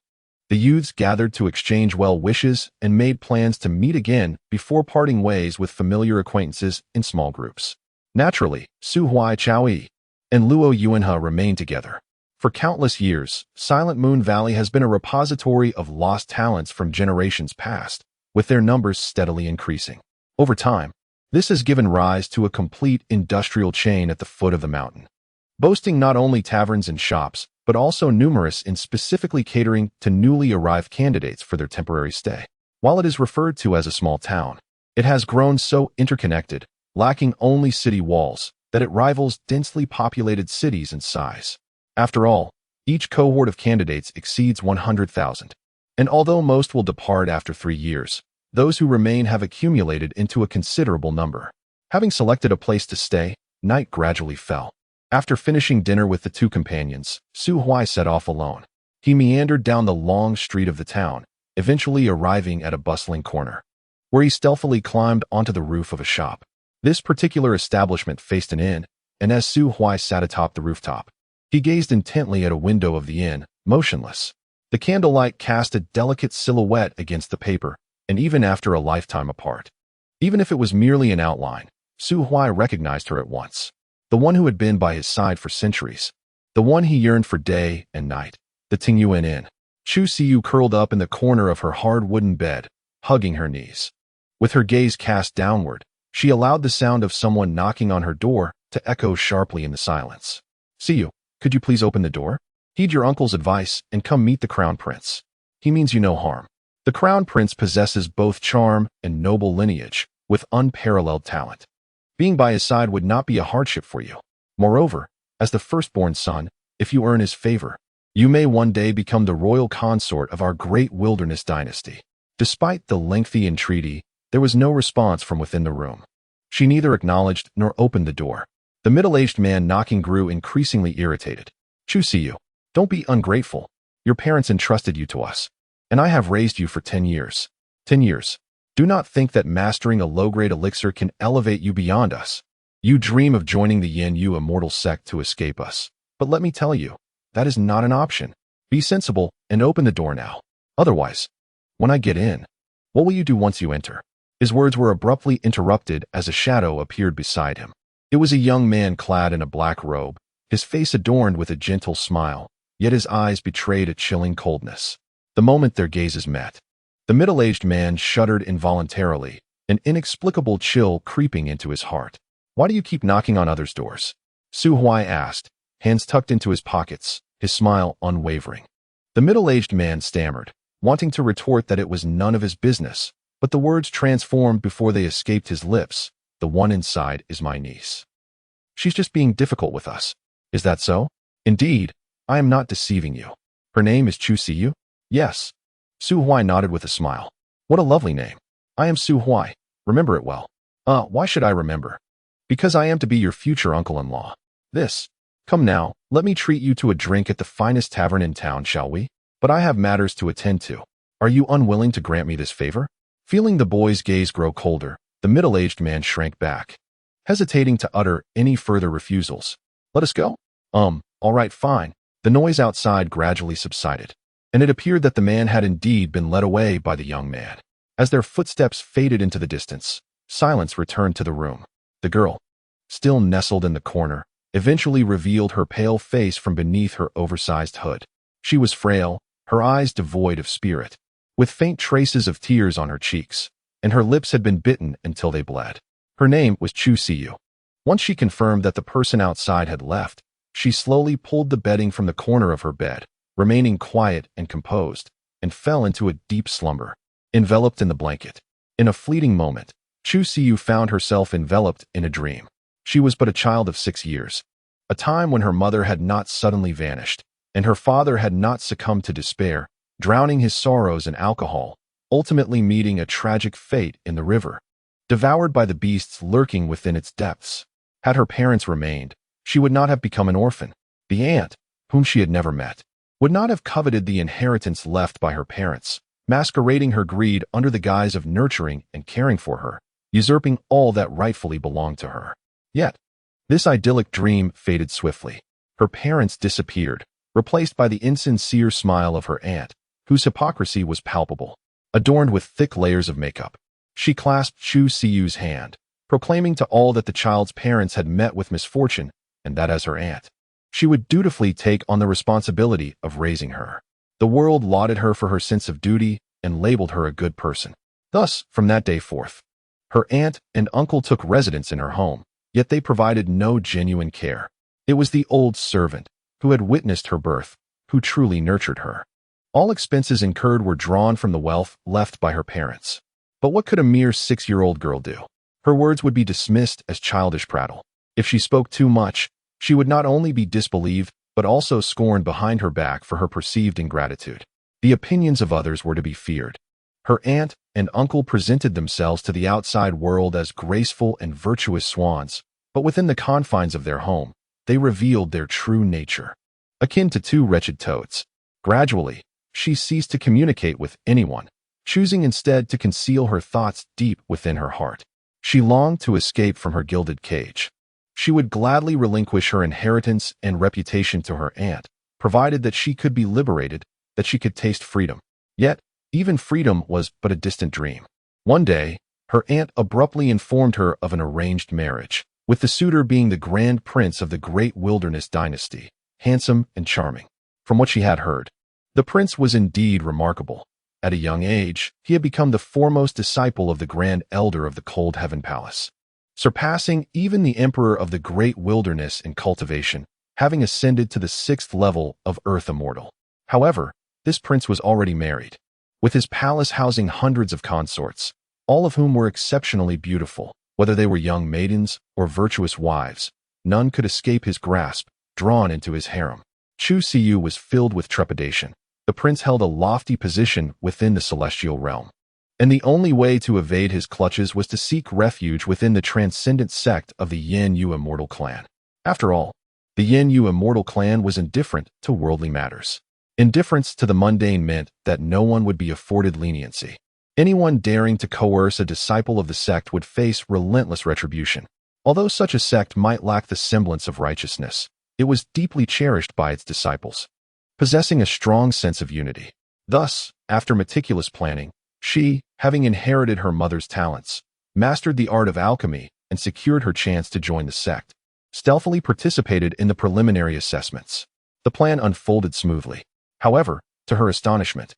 the youths gathered to exchange well wishes and made plans to meet again before parting ways with familiar acquaintances in small groups. Naturally, Su Huai Chaoyi and Luo Yuanhe remained together. For countless years, Silent Moon Valley has been a repository of lost talents from generations past, with their numbers steadily increasing. Over time, this has given rise to a complete industrial chain at the foot of the mountain, boasting not only taverns and shops, but also numerous in specifically catering to newly arrived candidates for their temporary stay. While it is referred to as a small town, it has grown so interconnected, lacking only city walls, that it rivals densely populated cities in size. After all, each cohort of candidates exceeds 100,000. And although most will depart after 3 years, those who remain have accumulated into a considerable number. Having selected a place to stay, night gradually fell. After finishing dinner with the 2 companions, Su Huai set off alone. He meandered down the long street of the town, eventually arriving at a bustling corner, where he stealthily climbed onto the roof of a shop. This particular establishment faced an inn, and as Su Huai sat atop the rooftop, he gazed intently at a window of the inn, motionless. The candlelight cast a delicate silhouette against the paper, and even after a lifetime apart, even if it was merely an outline, Su Huai recognized her at once. The one who had been by his side for centuries. The one he yearned for day and night. The Tingyuan Inn. Chu Siyu curled up in the corner of her hard wooden bed, hugging her knees. With her gaze cast downward, she allowed the sound of someone knocking on her door to echo sharply in the silence. Siyu, could you please open the door? Heed your uncle's advice and come meet the Crown Prince. He means you no harm. The Crown Prince possesses both charm and noble lineage, with unparalleled talent. Being by his side would not be a hardship for you. Moreover, as the firstborn son, if you earn his favor, you may one day become the royal consort of our great wilderness dynasty. Despite the lengthy entreaty, there was no response from within the room. She neither acknowledged nor opened the door. The middle-aged man knocking grew increasingly irritated. Chu Siyu, don't be ungrateful. Your parents entrusted you to us, and I have raised you for 10 years. 10 years. Do not think that mastering a low-grade elixir can elevate you beyond us. You dream of joining the Yin Yu immortal sect to escape us. But let me tell you, that is not an option. Be sensible and open the door now. Otherwise, when I get in, what will you do once you enter? His words were abruptly interrupted as a shadow appeared beside him. It was a young man clad in a black robe, his face adorned with a gentle smile, yet his eyes betrayed a chilling coldness. The moment their gazes met, the middle-aged man shuddered involuntarily, an inexplicable chill creeping into his heart. Why do you keep knocking on others' doors? Su Huai asked, hands tucked into his pockets, his smile unwavering. The middle-aged man stammered, wanting to retort that it was none of his business, but the words transformed before they escaped his lips. The one inside is my niece. She's just being difficult with us. Is that so? Indeed, I am not deceiving you. Her name is Chu Siyu? Yes. Su Huai nodded with a smile. What a lovely name. I am Su Huai. Remember it well. Why should I remember? Because I am to be your future uncle-in-law. Come now, let me treat you to a drink at the finest tavern in town, shall we? But I have matters to attend to. Are you unwilling to grant me this favor? Feeling the boy's gaze grow colder, the middle-aged man shrank back, hesitating to utter any further refusals. Let us go? All right, fine. The noise outside gradually subsided, and it appeared that the man had indeed been led away by the young man. As their footsteps faded into the distance, silence returned to the room. The girl, still nestled in the corner, eventually revealed her pale face from beneath her oversized hood. She was frail, her eyes devoid of spirit, with faint traces of tears on her cheeks, and her lips had been bitten until they bled. Her name was Chu Siyu. Once she confirmed that the person outside had left, she slowly pulled the bedding from the corner of her bed, remaining quiet and composed, and fell into a deep slumber, enveloped in the blanket. In a fleeting moment, Chu Siyu found herself enveloped in a dream. She was but a child of 6 years, a time when her mother had not suddenly vanished, and her father had not succumbed to despair, drowning his sorrows in alcohol, ultimately meeting a tragic fate in the river, devoured by the beasts lurking within its depths. Had her parents remained, she would not have become an orphan. The aunt, whom she had never met, would not have coveted the inheritance left by her parents, masquerading her greed under the guise of nurturing and caring for her, usurping all that rightfully belonged to her. Yet, this idyllic dream faded swiftly. Her parents disappeared, replaced by the insincere smile of her aunt, whose hypocrisy was palpable. Adorned with thick layers of makeup, she clasped Chu Siyu's hand, proclaiming to all that the child's parents had met with misfortune, and that as her aunt, she would dutifully take on the responsibility of raising her. The world lauded her for her sense of duty and labeled her a good person. Thus, from that day forth, her aunt and uncle took residence in her home, yet they provided no genuine care. It was the old servant, who had witnessed her birth, who truly nurtured her. All expenses incurred were drawn from the wealth left by her parents. But what could a mere 6-year-old girl do? Her words would be dismissed as childish prattle. If she spoke too much, she would not only be disbelieved, but also scorned behind her back for her perceived ingratitude. The opinions of others were to be feared. Her aunt and uncle presented themselves to the outside world as graceful and virtuous swans, but within the confines of their home, they revealed their true nature. Akin to two wretched toads. Gradually, she ceased to communicate with anyone, choosing instead to conceal her thoughts deep within her heart. She longed to escape from her gilded cage. She would gladly relinquish her inheritance and reputation to her aunt, provided that she could be liberated, that she could taste freedom. Yet, even freedom was but a distant dream. One day, her aunt abruptly informed her of an arranged marriage, with the suitor being the grand prince of the great wilderness dynasty, handsome and charming. From what she had heard, the prince was indeed remarkable. At a young age, he had become the foremost disciple of the grand elder of the cold heaven palace, surpassing even the emperor of the great wilderness in cultivation, having ascended to the 6th level of earth immortal. However, this prince was already married, with his palace housing hundreds of consorts, all of whom were exceptionally beautiful. Whether they were young maidens or virtuous wives, none could escape his grasp, drawn into his harem. Chu Siyu was filled with trepidation. The prince held a lofty position within the celestial realm, and the only way to evade his clutches was to seek refuge within the transcendent sect of the Yin Yu Immortal Clan. After all, the Yin Yu Immortal Clan was indifferent to worldly matters. Indifference to the mundane meant that no one would be afforded leniency. Anyone daring to coerce a disciple of the sect would face relentless retribution. Although such a sect might lack the semblance of righteousness, it was deeply cherished by its disciples, possessing a strong sense of unity. Thus, after meticulous planning, she, having inherited her mother's talents, mastered the art of alchemy and secured her chance to join the sect, stealthily participated in the preliminary assessments. The plan unfolded smoothly. However, to her astonishment,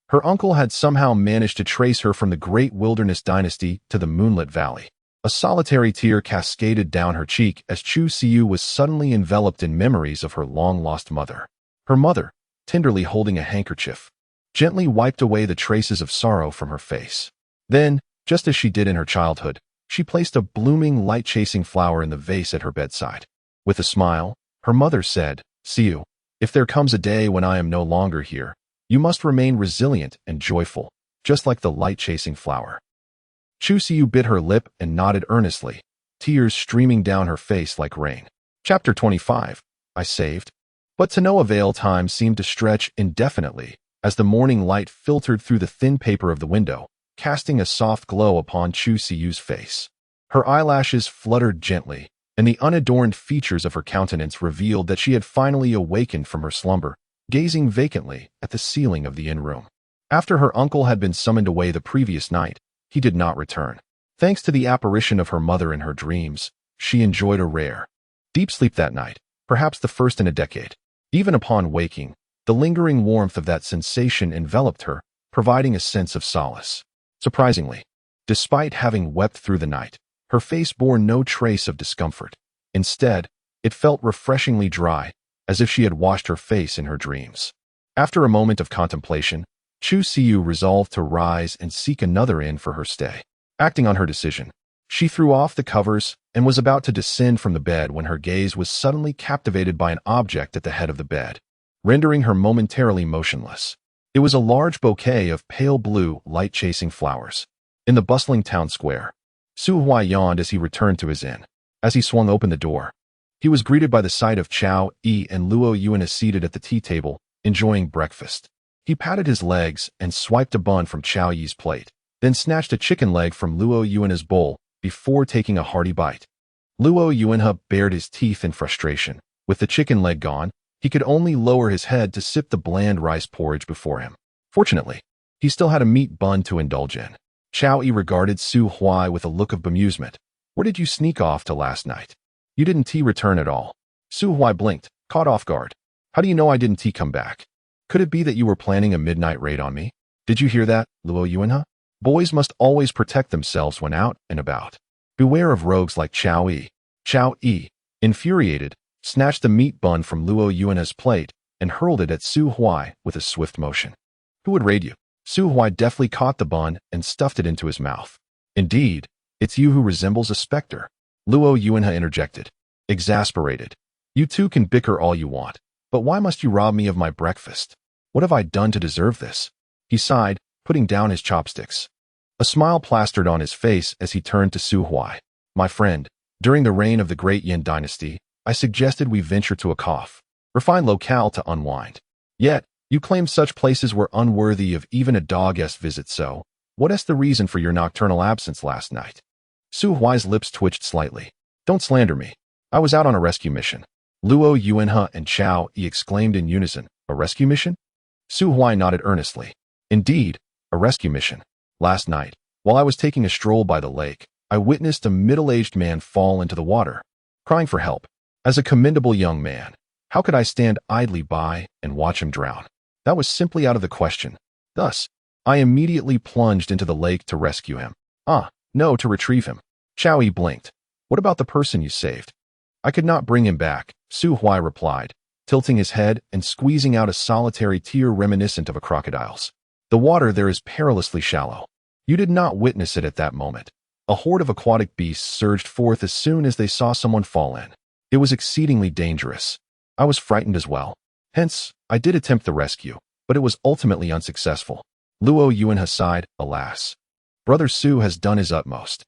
her uncle had somehow managed to trace her from the great wilderness dynasty to the moonlit valley. A solitary tear cascaded down her cheek as Chu Siyu was suddenly enveloped in memories of her long-lost mother. Her mother, tenderly holding a handkerchief, gently wiped away the traces of sorrow from her face. Then, just as she did in her childhood, she placed a blooming, light-chasing flower in the vase at her bedside. With a smile, her mother said, "Siyu, if there comes a day when I am no longer here, you must remain resilient and joyful, just like the light-chasing flower." Chu Siyu bit her lip and nodded earnestly, tears streaming down her face like rain. Chapter 25. I saved. But to no avail. Time seemed to stretch indefinitely as the morning light filtered through the thin paper of the window, casting a soft glow upon Chu Siyu's face. Her eyelashes fluttered gently, and the unadorned features of her countenance revealed that she had finally awakened from her slumber, gazing vacantly at the ceiling of the inn-room. After her uncle had been summoned away the previous night, he did not return. Thanks to the apparition of her mother in her dreams, she enjoyed a rare, deep sleep that night, perhaps the first in a decade. Even upon waking, the lingering warmth of that sensation enveloped her, providing a sense of solace. Surprisingly, despite having wept through the night, her face bore no trace of discomfort. Instead, it felt refreshingly dry, as if she had washed her face in her dreams. After a moment of contemplation, Chu Siyu resolved to rise and seek another inn for her stay. Acting on her decision, she threw off the covers and was about to descend from the bed when her gaze was suddenly captivated by an object at the head of the bed, rendering her momentarily motionless. It was a large bouquet of pale blue, light-chasing flowers. In the bustling town square, Su Huai yawned as he returned to his inn. As he swung open the door, he was greeted by the sight of Chao Yi and Luo Yuan seated at the tea table, enjoying breakfast. He patted his legs and swiped a bun from Chao Yi's plate, then snatched a chicken leg from Luo Yuanhe's bowl before taking a hearty bite. Luo Yuanhe bared his teeth in frustration. With the chicken leg gone, he could only lower his head to sip the bland rice porridge before him. Fortunately, he still had a meat bun to indulge in. Chao Yi regarded Su Huai with a look of bemusement. Where did you sneak off to last night? You didn't return at all. Su Huai blinked, caught off guard. How do you know I didn't come back? Could it be that you were planning a midnight raid on me? Did you hear that, Luo Yuanhe? Boys must always protect themselves when out and about. Beware of rogues like Chao Yi. Chao Yi, infuriated, snatched the meat bun from Luo Yuanhe's plate and hurled it at Su Huai with a swift motion. Who would raid you? Su Huai deftly caught the bun and stuffed it into his mouth. Indeed, it's you who resembles a specter, Luo Yuanhe interjected, exasperated. You two can bicker all you want, but why must you rob me of my breakfast? What have I done to deserve this? He sighed, putting down his chopsticks. A smile plastered on his face as he turned to Su Huai. My friend, during the reign of the great Yin dynasty, I suggested we venture to a refined locale to unwind. Yet, you claimed such places were unworthy of even a dog-esque visit, so what is the reason for your nocturnal absence last night? Su Huai's lips twitched slightly. Don't slander me. I was out on a rescue mission. Luo Yuanhe and Chao Yi exclaimed in unison. A rescue mission? Su Huai nodded earnestly. Indeed, a rescue mission. Last night, while I was taking a stroll by the lake, I witnessed a middle-aged man fall into the water, crying for help. As a commendable young man, how could I stand idly by and watch him drown? That was simply out of the question. Thus, I immediately plunged into the lake to rescue him. No, to retrieve him. Chao Yi blinked. What about the person you saved? I could not bring him back, Su Huai replied, tilting his head and squeezing out a solitary tear reminiscent of a crocodile's. The water there is perilously shallow. You did not witness it at that moment. A horde of aquatic beasts surged forth as soon as they saw someone fall in. It was exceedingly dangerous. I was frightened as well. Hence, I did attempt the rescue, but it was ultimately unsuccessful. Luo Yuanhe sighed, alas. Brother Su has done his utmost.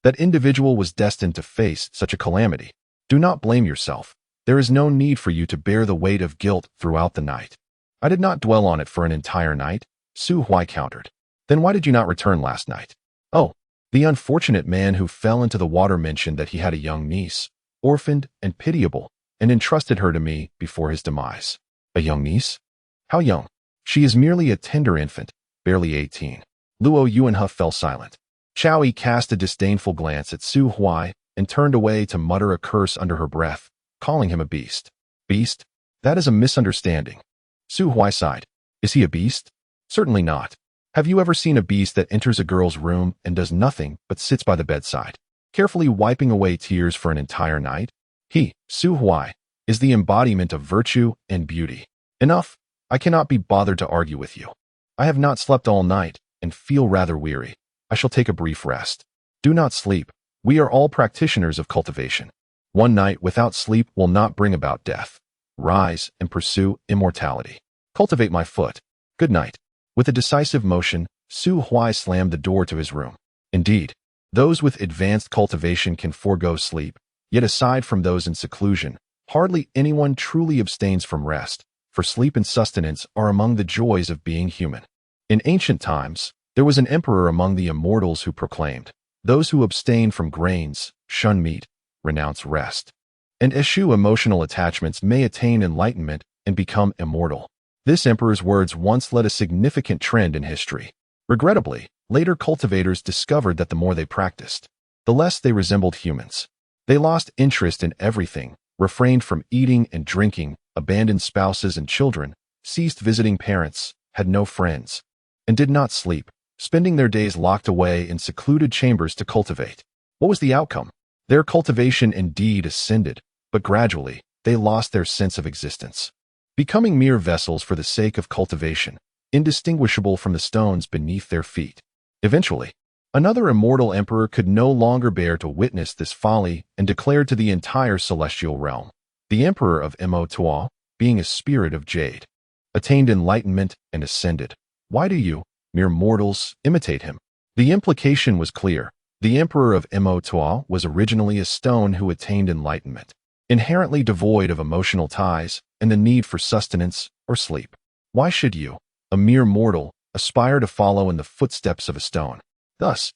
That individual was destined to face such a calamity. Do not blame yourself. There is no need for you to bear the weight of guilt throughout the night. I did not dwell on it for an entire night, Su Huai countered. Then why did you not return last night? Oh, the unfortunate man who fell into the water mentioned that he had a young niece, orphaned and pitiable, and entrusted her to me before his demise. A young niece? How young? She is merely a tender infant, barely 18. Luo Yuanhe fell silent. Chao Yi cast a disdainful glance at Su Huai and turned away to mutter a curse under her breath, calling him a beast. Beast? That is a misunderstanding. Su Huai sighed. Is he a beast? Certainly not. Have you ever seen a beast that enters a girl's room and does nothing but sits by the bedside, carefully wiping away tears for an entire night? He, Su Huai, is the embodiment of virtue and beauty. Enough. I cannot be bothered to argue with you. I have not slept all night and feel rather weary. I shall take a brief rest. Do not sleep. We are all practitioners of cultivation. One night without sleep will not bring about death. Rise and pursue immortality. Cultivate my foot. Good night. With a decisive motion, Su Huai slammed the door to his room. Indeed, those with advanced cultivation can forego sleep, yet aside from those in seclusion, hardly anyone truly abstains from rest, for sleep and sustenance are among the joys of being human. In ancient times, there was an emperor among the immortals who proclaimed, those who abstain from grains, shun meat, renounce rest, and eschew emotional attachments may attain enlightenment and become immortal. This emperor's words once led a significant trend in history. Regrettably, later cultivators discovered that the more they practiced, the less they resembled humans. They lost interest in everything, refrained from eating and drinking, abandoned spouses and children, ceased visiting parents, had no friends, and did not sleep, spending their days locked away in secluded chambers to cultivate. What was the outcome? Their cultivation indeed ascended, but gradually, they lost their sense of existence, becoming mere vessels for the sake of cultivation, indistinguishable from the stones beneath their feet. Eventually, another immortal emperor could no longer bear to witness this folly and declared to the entire celestial realm, the emperor of Immortal, being a spirit of jade, attained enlightenment and ascended. Why do you, mere mortals, imitate him? The implication was clear. The emperor of Immortal was originally a stone who attained enlightenment, inherently devoid of emotional ties and the need for sustenance or sleep. Why should you, a mere mortal, aspire to follow in the footsteps of a stone. Thus,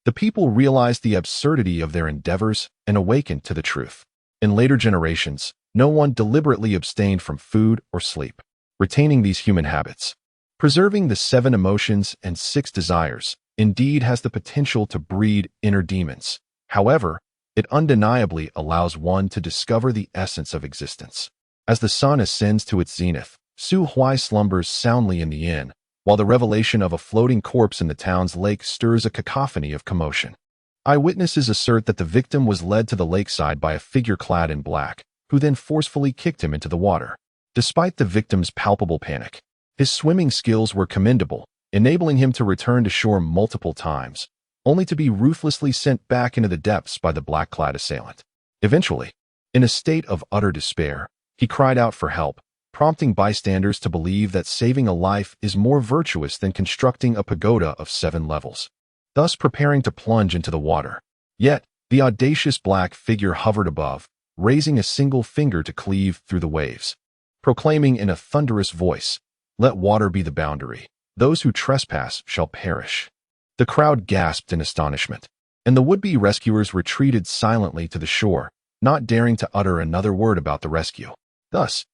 the people realized the absurdity of their endeavors and awakened to the truth. In later generations, no one deliberately abstained from food or sleep, retaining these human habits. Preserving the 7 emotions and 6 desires indeed has the potential to breed inner demons. However, it undeniably allows one to discover the essence of existence. As the sun ascends to its zenith, Su Huai slumbers soundly in the inn, while the revelation of a floating corpse in the town's lake stirs a cacophony of commotion. Eyewitnesses assert that the victim was led to the lakeside by a figure clad in black, who then forcefully kicked him into the water. Despite the victim's palpable panic, his swimming skills were commendable, enabling him to return to shore multiple times, only to be ruthlessly sent back into the depths by the black-clad assailant. Eventually, in a state of utter despair, he cried out for help, prompting bystanders to believe that saving a life is more virtuous than constructing a pagoda of 7 levels, thus preparing to plunge into the water. Yet, the audacious black figure hovered above, raising a single finger to cleave through the waves, proclaiming in a thunderous voice, "Let water be the boundary. Those who trespass shall perish." The crowd gasped in astonishment, and the would-be rescuers retreated silently to the shore, not daring to utter another word about the rescue. Thus,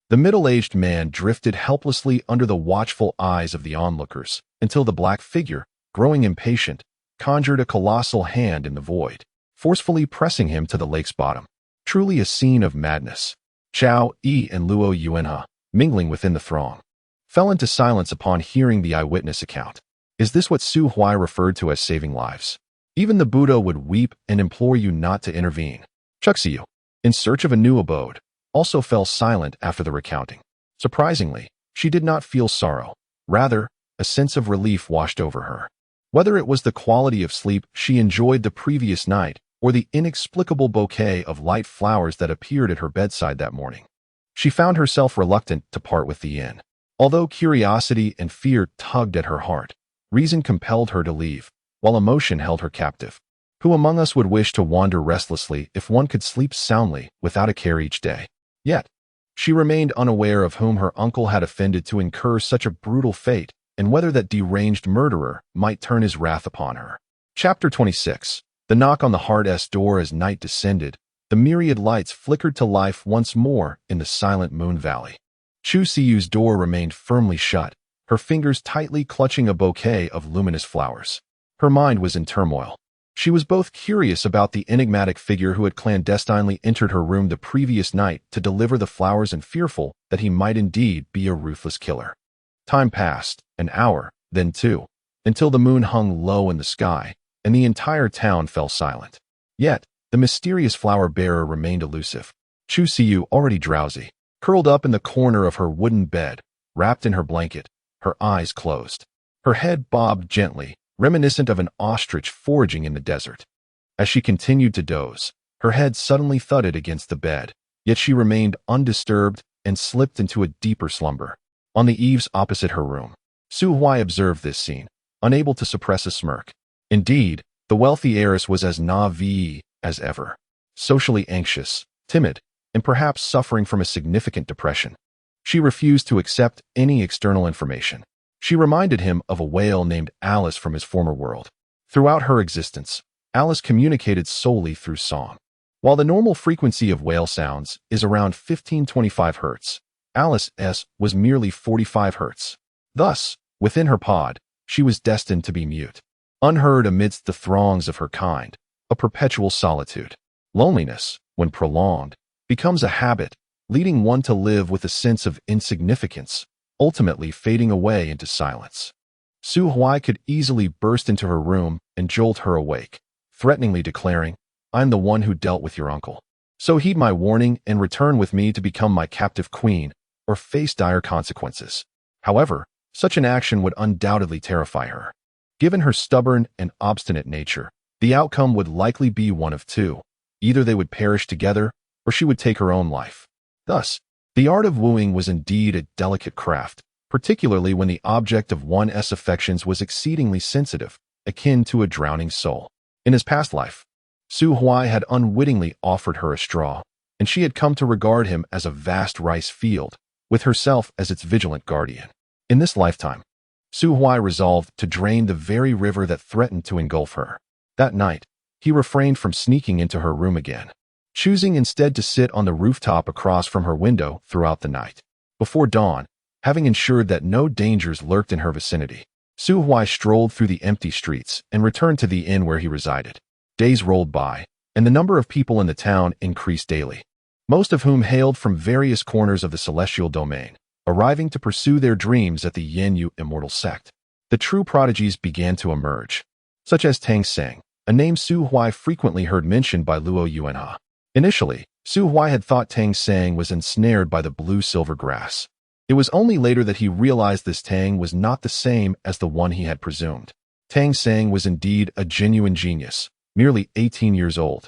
the middle-aged man drifted helplessly under the watchful eyes of the onlookers, until the black figure, growing impatient, conjured a colossal hand in the void, forcefully pressing him to the lake's bottom. Truly a scene of madness. Chao Yi and Luo Yuanhe, mingling within the throng, fell into silence upon hearing the eyewitness account. Is this what Su Huai referred to as saving lives? Even the Buddha would weep and implore you not to intervene. Chuxiu, in search of a new abode, also fell silent after the recounting. Surprisingly, she did not feel sorrow. Rather, a sense of relief washed over her. Whether it was the quality of sleep she enjoyed the previous night or the inexplicable bouquet of light flowers that appeared at her bedside that morning, she found herself reluctant to part with the inn. Although curiosity and fear tugged at her heart, reason compelled her to leave, while emotion held her captive. Who among us would wish to wander restlessly if one could sleep soundly without a care each day? Yet, she remained unaware of whom her uncle had offended to incur such a brutal fate, and whether that deranged murderer might turn his wrath upon her. Chapter 26. The knock on the heart's door as night descended, the myriad lights flickered to life once more in the silent moon valley. Chu Siyu's door remained firmly shut, her fingers tightly clutching a bouquet of luminous flowers. Her mind was in turmoil. She was both curious about the enigmatic figure who had clandestinely entered her room the previous night to deliver the flowers and fearful that he might indeed be a ruthless killer. Time passed, an hour, then 2, until the moon hung low in the sky, and the entire town fell silent. Yet, the mysterious flower-bearer remained elusive. Chu Siyu, already drowsy, curled up in the corner of her wooden bed, wrapped in her blanket, her eyes closed. Her head bobbed gently, reminiscent of an ostrich foraging in the desert. As she continued to doze, her head suddenly thudded against the bed, yet she remained undisturbed and slipped into a deeper slumber. On the eaves opposite her room, Su Huai observed this scene, unable to suppress a smirk. Indeed, the wealthy heiress was as naive as ever, socially anxious, timid, and perhaps suffering from a significant depression. She refused to accept any external information. She reminded him of a whale named Alice from his former world. Throughout her existence, Alice communicated solely through song. While the normal frequency of whale sounds is around 1525 Hz, Alice's was merely 45 Hz. Thus, within her pod, she was destined to be mute, unheard amidst the throngs of her kind, a perpetual solitude. Loneliness, when prolonged, becomes a habit, leading one to live with a sense of insignificance, ultimately fading away into silence. Su Huai could easily burst into her room and jolt her awake, threateningly declaring, "I'm the one who dealt with your uncle. So heed my warning and return with me to become my captive queen, or face dire consequences." However, such an action would undoubtedly terrify her. Given her stubborn and obstinate nature, the outcome would likely be one of two. Either they would perish together, or she would take her own life. Thus, the art of wooing was indeed a delicate craft, particularly when the object of one's affections was exceedingly sensitive, akin to a drowning soul. In his past life, Su Huai had unwittingly offered her a straw, and she had come to regard him as a vast rice field, with herself as its vigilant guardian. In this lifetime, Su Huai resolved to drain the very river that threatened to engulf her. That night, he refrained from sneaking into her room again, choosing instead to sit on the rooftop across from her window throughout the night. Before dawn, having ensured that no dangers lurked in her vicinity, Su Huai strolled through the empty streets and returned to the inn where he resided. Days rolled by, and the number of people in the town increased daily, most of whom hailed from various corners of the celestial domain, arriving to pursue their dreams at the Yin-Yu immortal sect. The true prodigies began to emerge, such as Tang Seng, a name Su Huai frequently heard mentioned by Luo Yuanhe. Initially, Su Huai had thought Tang Seng was ensnared by the blue-silver grass. It was only later that he realized this Tang was not the same as the one he had presumed. Tang Seng was indeed a genuine genius, merely 18 years old,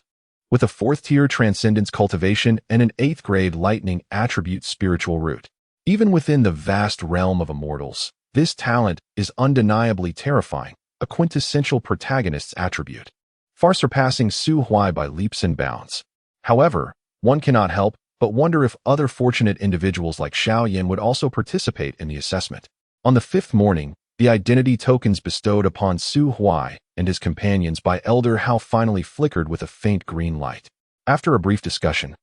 with a 4th-tier transcendence cultivation and an 8th-grade lightning attribute spiritual root. Even within the vast realm of immortals, this talent is undeniably terrifying, a quintessential protagonist's attribute, far surpassing Su Huai by leaps and bounds. However, one cannot help but wonder if other fortunate individuals like Xiao Yin would also participate in the assessment. On the 5th morning, the identity tokens bestowed upon Su Huai and his companions by Elder Hao finally flickered with a faint green light. After a brief discussion,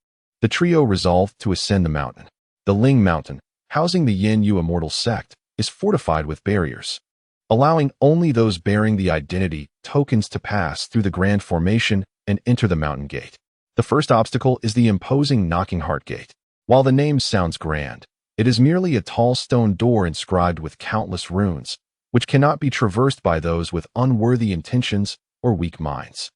the trio resolved to ascend the mountain. The Ling Mountain, housing the Yin-Yu immortal sect, is fortified with barriers, allowing only those bearing the identity tokens to pass through the grand formation and enter the mountain gate. The first obstacle is the imposing Knocking Heart Gate. While the name sounds grand, it is merely a tall stone door inscribed with countless runes, which cannot be traversed by those with unworthy intentions or weak minds.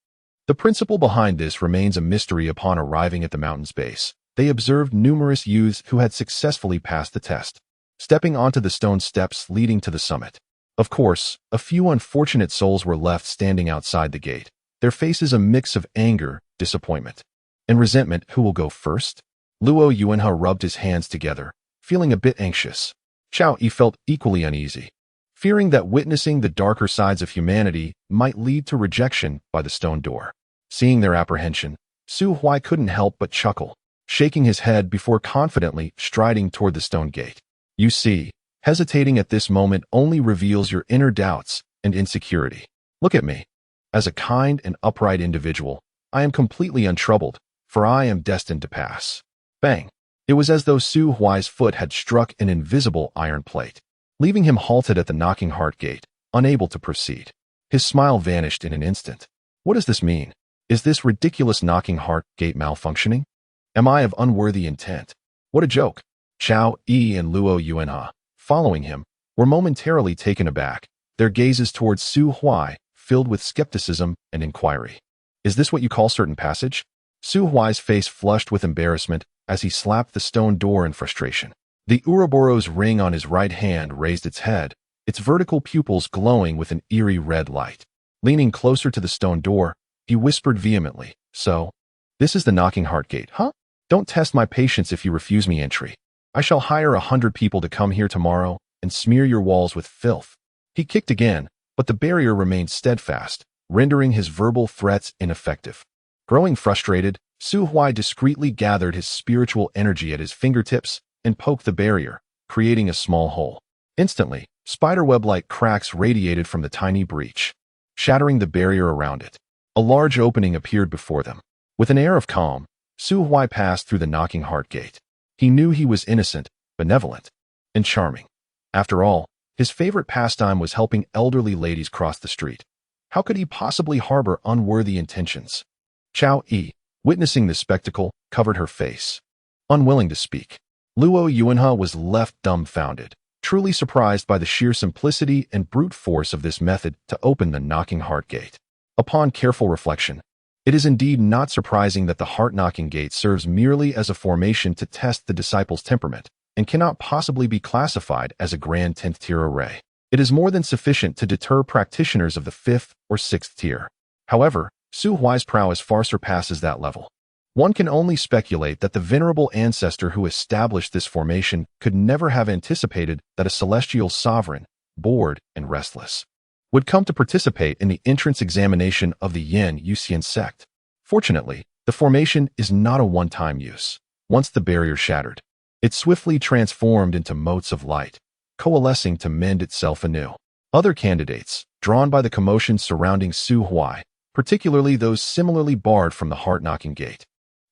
The principle behind this remains a mystery. Upon arriving at the mountain's base, they observed numerous youths who had successfully passed the test, stepping onto the stone steps leading to the summit. Of course, a few unfortunate souls were left standing outside the gate, their faces a mix of anger, disappointment, and resentment. Who will go first? Luo Yuanhe rubbed his hands together, feeling a bit anxious. Xiao Yi felt equally uneasy, fearing that witnessing the darker sides of humanity might lead to rejection by the stone door. Seeing their apprehension, Su Huai couldn't help but chuckle, shaking his head before confidently striding toward the stone gate. You see, hesitating at this moment only reveals your inner doubts and insecurity. Look at me. As a kind and upright individual, I am completely untroubled, for I am destined to pass. Bang! It was as though Su Huai's foot had struck an invisible iron plate, leaving him halted at the Knocking Heart Gate, unable to proceed. His smile vanished in an instant. What does this mean? Is this ridiculous Knocking Heart Gate malfunctioning? Am I of unworthy intent? What a joke! Xiao Yi and Luo Yuanhe, following him, were momentarily taken aback, their gazes towards Su Huai filled with skepticism and inquiry. Is this what you call certain passage? Su Huai's face flushed with embarrassment as he slapped the stone door in frustration. The Ouroboros ring on his right hand raised its head, its vertical pupils glowing with an eerie red light. Leaning closer to the stone door, he whispered vehemently, So, this is the Knocking Heart Gate, huh? Don't test my patience if you refuse me entry. I shall hire 100 people to come here tomorrow and smear your walls with filth. He kicked again, but the barrier remained steadfast, rendering his verbal threats ineffective. Growing frustrated, Su Huai discreetly gathered his spiritual energy at his fingertips and poked the barrier, creating a small hole. Instantly, spiderweb-like cracks radiated from the tiny breach, shattering the barrier around it. A large opening appeared before them. With an air of calm, Su Huai passed through the Knocking Heart Gate. He knew he was innocent, benevolent, and charming. After all, his favorite pastime was helping elderly ladies cross the street. How could he possibly harbor unworthy intentions? Xiao Yi, witnessing this spectacle, covered her face, unwilling to speak. Luo Yuanhe was left dumbfounded, truly surprised by the sheer simplicity and brute force of this method to open the Knocking Heart Gate. Upon careful reflection, it is indeed not surprising that the heart-knocking gate serves merely as a formation to test the disciple's temperament and cannot possibly be classified as a grand 10th-tier array. It is more than sufficient to deter practitioners of the 5th or 6th tier. However, Su Huai's prowess far surpasses that level. One can only speculate that the venerable ancestor who established this formation could never have anticipated that a celestial sovereign, bored and restless, would come to participate in the entrance examination of the Yin-Yu sect. Fortunately, the formation is not a one-time use. Once the barrier shattered, it swiftly transformed into motes of light, coalescing to mend itself anew. Other candidates, drawn by the commotion surrounding Su Huai, particularly those similarly barred from the heart-knocking gate,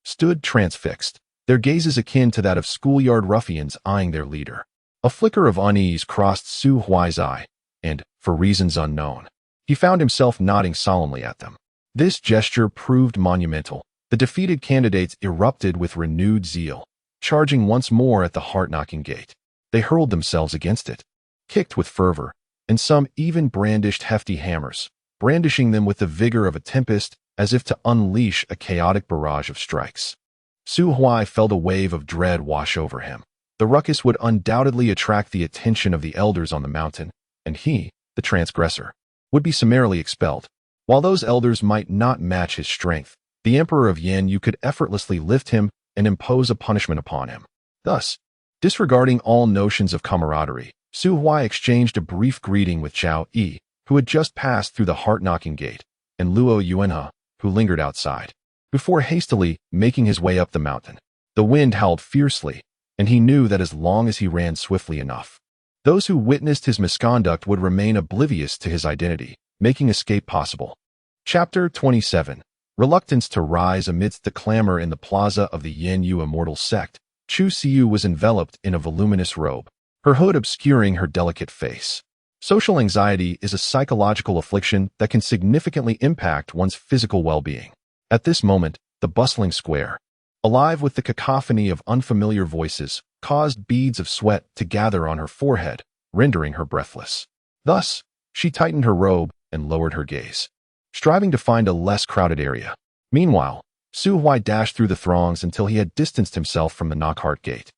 stood transfixed, their gazes akin to that of schoolyard ruffians eyeing their leader. A flicker of unease crossed Su Huai's eye, and, for reasons unknown, he found himself nodding solemnly at them. This gesture proved monumental. The defeated candidates erupted with renewed zeal, charging once more at the heart-knocking gate. They hurled themselves against it, kicked with fervor, and some even brandished hefty hammers, brandishing them with the vigor of a tempest as if to unleash a chaotic barrage of strikes. Su Huai felt a wave of dread wash over him. The ruckus would undoubtedly attract the attention of the elders on the mountain, and he, the transgressor, would be summarily expelled. While those elders might not match his strength, the Emperor of Yin could effortlessly lift him and impose a punishment upon him. Thus, disregarding all notions of camaraderie, Su Huai exchanged a brief greeting with Zhao Yi, who had just passed through the heart-knocking gate, and Luo Yuanhe, who lingered outside, before hastily making his way up the mountain. The wind howled fiercely, and he knew that as long as he ran swiftly enough, those who witnessed his misconduct would remain oblivious to his identity, making escape possible. Chapter 27. Reluctance to rise amidst the clamor in the plaza of the Yin Yu immortal sect. Chu Siyu was enveloped in a voluminous robe, her hood obscuring her delicate face. Social anxiety is a psychological affliction that can significantly impact one's physical well-being. At this moment, the bustling square, alive with the cacophony of unfamiliar voices, caused beads of sweat to gather on her forehead, rendering her breathless. Thus, she tightened her robe and lowered her gaze, striving to find a less crowded area. Meanwhile, Su Huai dashed through the throngs until he had distanced himself from the Knockhart Gate,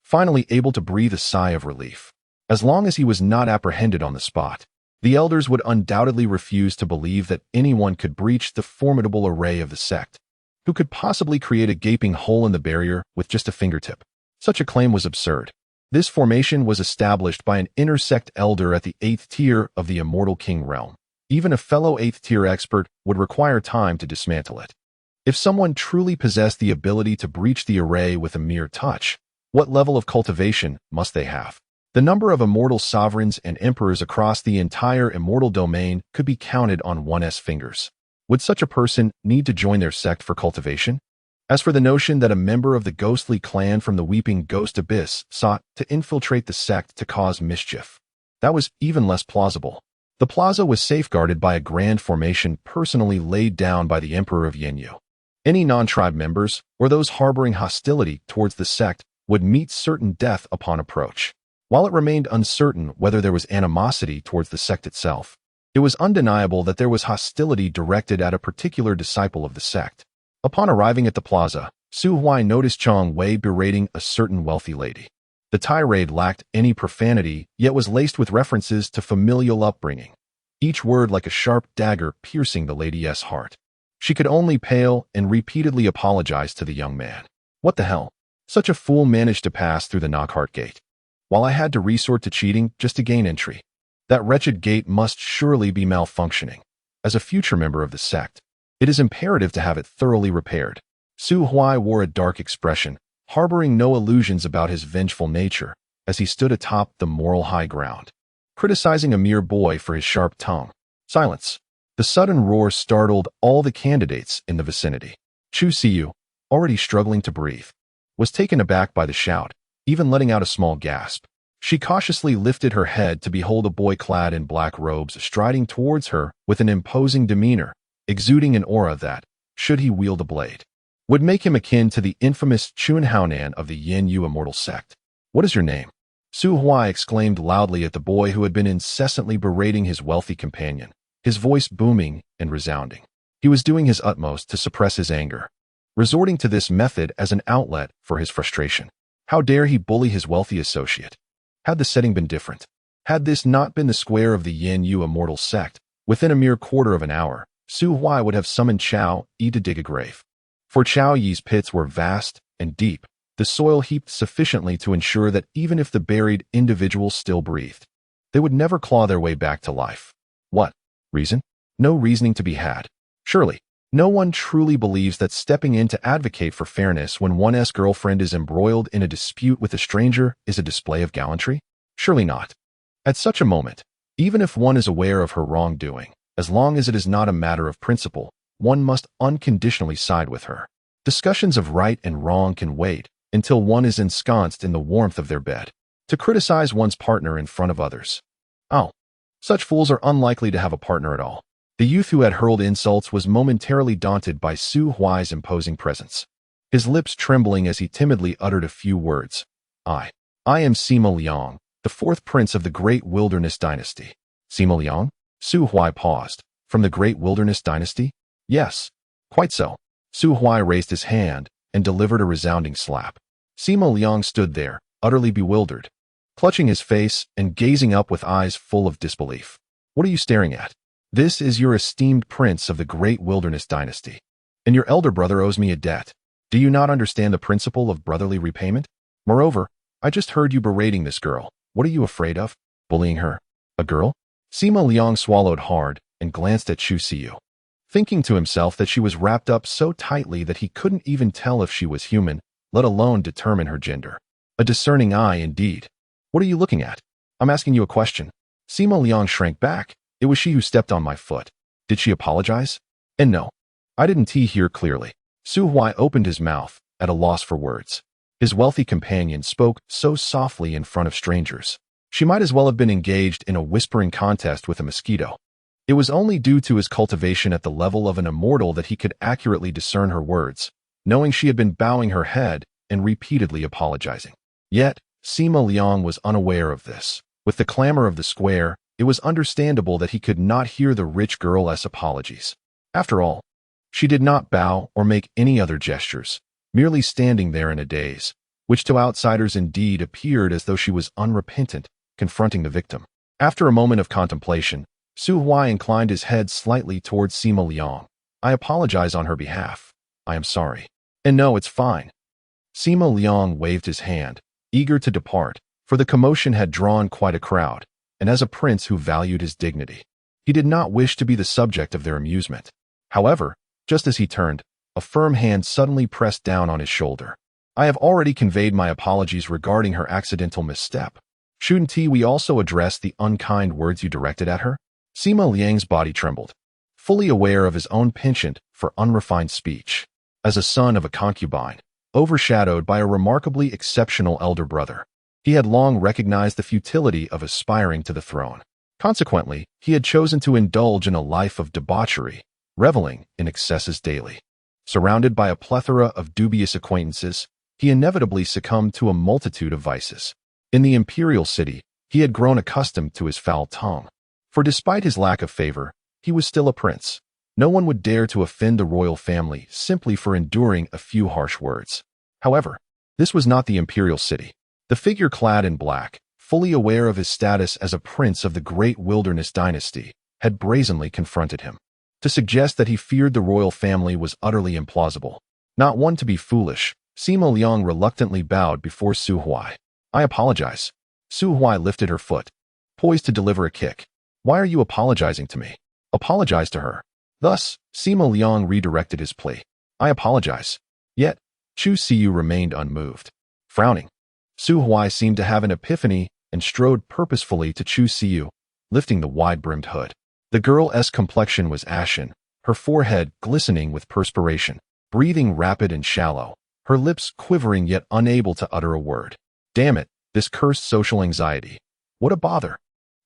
finally able to breathe a sigh of relief. As long as he was not apprehended on the spot, the elders would undoubtedly refuse to believe that anyone could breach the formidable array of the sect. Who could possibly create a gaping hole in the barrier with just a fingertip? Such a claim was absurd. This formation was established by an intersect elder at the 8th tier of the Immortal King realm. Even a fellow 8th tier expert would require time to dismantle it. If someone truly possessed the ability to breach the array with a mere touch, what level of cultivation must they have? The number of immortal sovereigns and emperors across the entire immortal domain could be counted on one's fingers. Would such a person need to join their sect for cultivation? As for the notion that a member of the ghostly clan from the Weeping Ghost Abyss sought to infiltrate the sect to cause mischief, that was even less plausible. The plaza was safeguarded by a grand formation personally laid down by the Emperor of Yenyu. Any non-tribe members, or those harboring hostility towards the sect, would meet certain death upon approach. While it remained uncertain whether there was animosity towards the sect itself, it was undeniable that there was hostility directed at a particular disciple of the sect. Upon arriving at the plaza, Su Huai noticed Chang Wei berating a certain wealthy lady. The tirade lacked any profanity, yet was laced with references to familial upbringing, each word like a sharp dagger piercing the lady's heart. She could only pale and repeatedly apologize to the young man. What the hell? Such a fool managed to pass through the Knockhart Gate, while I had to resort to cheating just to gain entry. That wretched gate must surely be malfunctioning. As a future member of the sect, it is imperative to have it thoroughly repaired. Su Huai wore a dark expression, harboring no illusions about his vengeful nature, as he stood atop the moral high ground, criticizing a mere boy for his sharp tongue. Silence. The sudden roar startled all the candidates in the vicinity. Chu Siyu, already struggling to breathe, was taken aback by the shout, even letting out a small gasp. She cautiously lifted her head to behold a boy clad in black robes striding towards her with an imposing demeanor, exuding an aura that, should he wield a blade, would make him akin to the infamous Chun Haonan of the Yin Yu immortal sect. "What is your name?" Su Huai exclaimed loudly at the boy who had been incessantly berating his wealthy companion, his voice booming and resounding. He was doing his utmost to suppress his anger, resorting to this method as an outlet for his frustration. How dare he bully his wealthy associate? Had the setting been different, had this not been the square of the Yin Yu immortal sect, within a mere quarter of an hour, Su Huai would have summoned Chao Yi to dig a grave. For Chao Yi's pits were vast and deep, the soil heaped sufficiently to ensure that even if the buried individual still breathed, they would never claw their way back to life. What? Reason? No reasoning to be had. Surely, no one truly believes that stepping in to advocate for fairness when one's girlfriend is embroiled in a dispute with a stranger is a display of gallantry? Surely not. At such a moment, even if one is aware of her wrongdoing, as long as it is not a matter of principle, one must unconditionally side with her. Discussions of right and wrong can wait until one is ensconced in the warmth of their bed. To criticize one's partner in front of others. Oh, such fools are unlikely to have a partner at all. The youth who had hurled insults was momentarily daunted by Su Huai's imposing presence, his lips trembling as he timidly uttered a few words. I am Sima Liang, the fourth prince of the Great Wilderness Dynasty. Sima Liang? Su Huai paused. From the Great Wilderness Dynasty? Yes, quite so. Su Huai raised his hand and delivered a resounding slap. Sima Liang stood there, utterly bewildered, clutching his face and gazing up with eyes full of disbelief. What are you staring at? This is your esteemed prince of the Great Wilderness Dynasty, and your elder brother owes me a debt. Do you not understand the principle of brotherly repayment? Moreover, I just heard you berating this girl. What are you afraid of? Bullying her? A girl? Sima Liang swallowed hard and glanced at Chu Siyu, thinking to himself that she was wrapped up so tightly that he couldn't even tell if she was human, let alone determine her gender. A discerning eye indeed. What are you looking at? I'm asking you a question. Sima Liang shrank back. It was she who stepped on my foot. Did she apologize? And no, I didn't hear clearly. Su Huai opened his mouth, at a loss for words. His wealthy companion spoke so softly in front of strangers. She might as well have been engaged in a whispering contest with a mosquito. It was only due to his cultivation at the level of an immortal that he could accurately discern her words, knowing she had been bowing her head and repeatedly apologizing. Yet, Sima Liang was unaware of this. With the clamor of the square, it was understandable that he could not hear the rich girl's apologies. After all, she did not bow or make any other gestures, merely standing there in a daze, which to outsiders indeed appeared as though she was unrepentant, confronting the victim. After a moment of contemplation, Su Huai inclined his head slightly towards Sima Liang. I apologize on her behalf. I am sorry. And no, it's fine. Sima Liang waved his hand, eager to depart, for the commotion had drawn quite a crowd, and as a prince who valued his dignity, he did not wish to be the subject of their amusement. However, just as he turned, a firm hand suddenly pressed down on his shoulder. I have already conveyed my apologies regarding her accidental misstep. Shouldn't we also address the unkind words you directed at her? Sima Liang's body trembled, fully aware of his own penchant for unrefined speech. As a son of a concubine, overshadowed by a remarkably exceptional elder brother, he had long recognized the futility of aspiring to the throne. Consequently, he had chosen to indulge in a life of debauchery, reveling in excesses daily. Surrounded by a plethora of dubious acquaintances, he inevitably succumbed to a multitude of vices. In the imperial city, he had grown accustomed to his foul tongue. For despite his lack of favor, he was still a prince. No one would dare to offend the royal family simply for enduring a few harsh words. However, this was not the imperial city. The figure clad in black, fully aware of his status as a prince of the Great Wilderness Dynasty, had brazenly confronted him. To suggest that he feared the royal family was utterly implausible. Not one to be foolish, Sima Liang reluctantly bowed before Su Huai. I apologize. Su Huai lifted her foot, poised to deliver a kick. Why are you apologizing to me? Apologize to her. Thus, Sima Liang redirected his plea. I apologize. Yet, Chu Siyu remained unmoved. Frowning, Su Huai seemed to have an epiphany and strode purposefully to Chu Siyu, lifting the wide-brimmed hood. The girl's complexion was ashen, her forehead glistening with perspiration, breathing rapid and shallow, her lips quivering yet unable to utter a word. Damn it, this cursed social anxiety. What a bother.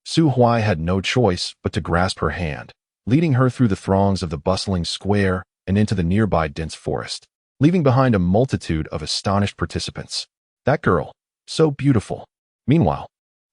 Su Huai had no choice but to grasp her hand, leading her through the throngs of the bustling square and into the nearby dense forest, leaving behind a multitude of astonished participants. That girl, so beautiful. Meanwhile,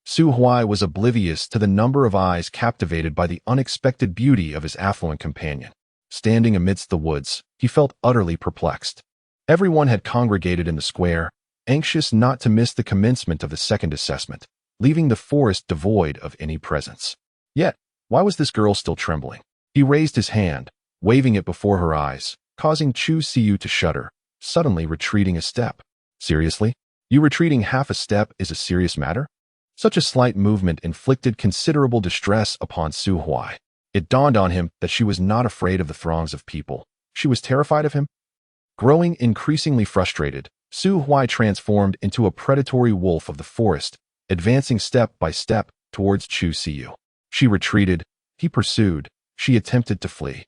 Su Huai was oblivious to the number of eyes captivated by the unexpected beauty of his affluent companion. Standing amidst the woods, he felt utterly perplexed. Everyone had congregated in the square, anxious not to miss the commencement of the second assessment, leaving the forest devoid of any presence. Yet, why was this girl still trembling? He raised his hand, waving it before her eyes, causing Chu Siyu to shudder, suddenly retreating a step. Seriously? You retreating half a step is a serious matter? Such a slight movement inflicted considerable distress upon Su Huai. It dawned on him that she was not afraid of the throngs of people. She was terrified of him. Growing increasingly frustrated, Su Huai transformed into a predatory wolf of the forest, advancing step by step towards Chu Siyu. She retreated. He pursued. She attempted to flee.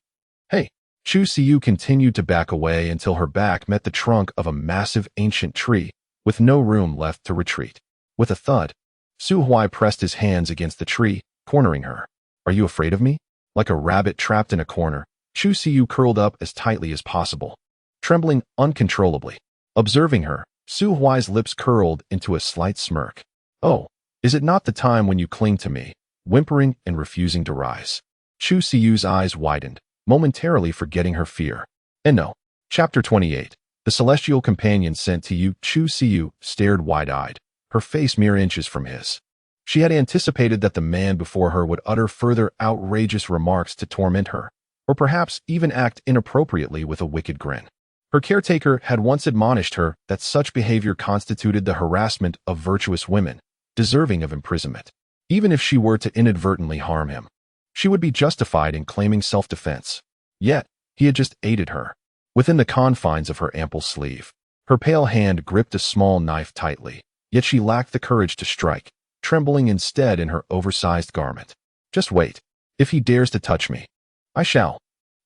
Hey! Chu Siyu continued to back away until her back met the trunk of a massive ancient tree, with no room left to retreat. With a thud, Su Huai pressed his hands against the tree, cornering her. Are you afraid of me? Like a rabbit trapped in a corner, Chu Siyu curled up as tightly as possible, trembling uncontrollably. Observing her, Su Huai's lips curled into a slight smirk. Oh, is it not the time when you cling to me, whimpering and refusing to rise? Chu Siyu's eyes widened, momentarily forgetting her fear. And no. Chapter 28. The celestial companion sent to you. Chu Siyu stared wide-eyed, her face mere inches from his. She had anticipated that the man before her would utter further outrageous remarks to torment her, or perhaps even act inappropriately with a wicked grin. Her caretaker had once admonished her that such behavior constituted the harassment of virtuous women, deserving of imprisonment. Even if she were to inadvertently harm him, she would be justified in claiming self-defense. Yet, he had just aided her. Within the confines of her ample sleeve, her pale hand gripped a small knife tightly, yet she lacked the courage to strike, trembling instead in her oversized garment. Just wait. If he dares to touch me, I shall.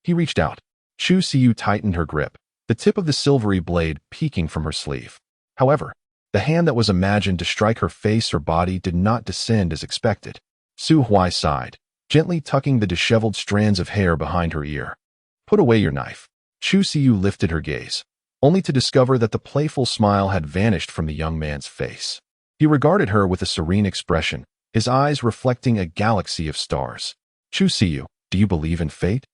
He reached out. Chu Siyu tightened her grip, the tip of the silvery blade peeking from her sleeve. However, the hand that was imagined to strike her face or body did not descend as expected. Su Huai sighed, gently tucking the disheveled strands of hair behind her ear. Put away your knife. Chu Siyu lifted her gaze, only to discover that the playful smile had vanished from the young man's face. He regarded her with a serene expression, his eyes reflecting a galaxy of stars. Chu Siyu, do you believe in fate?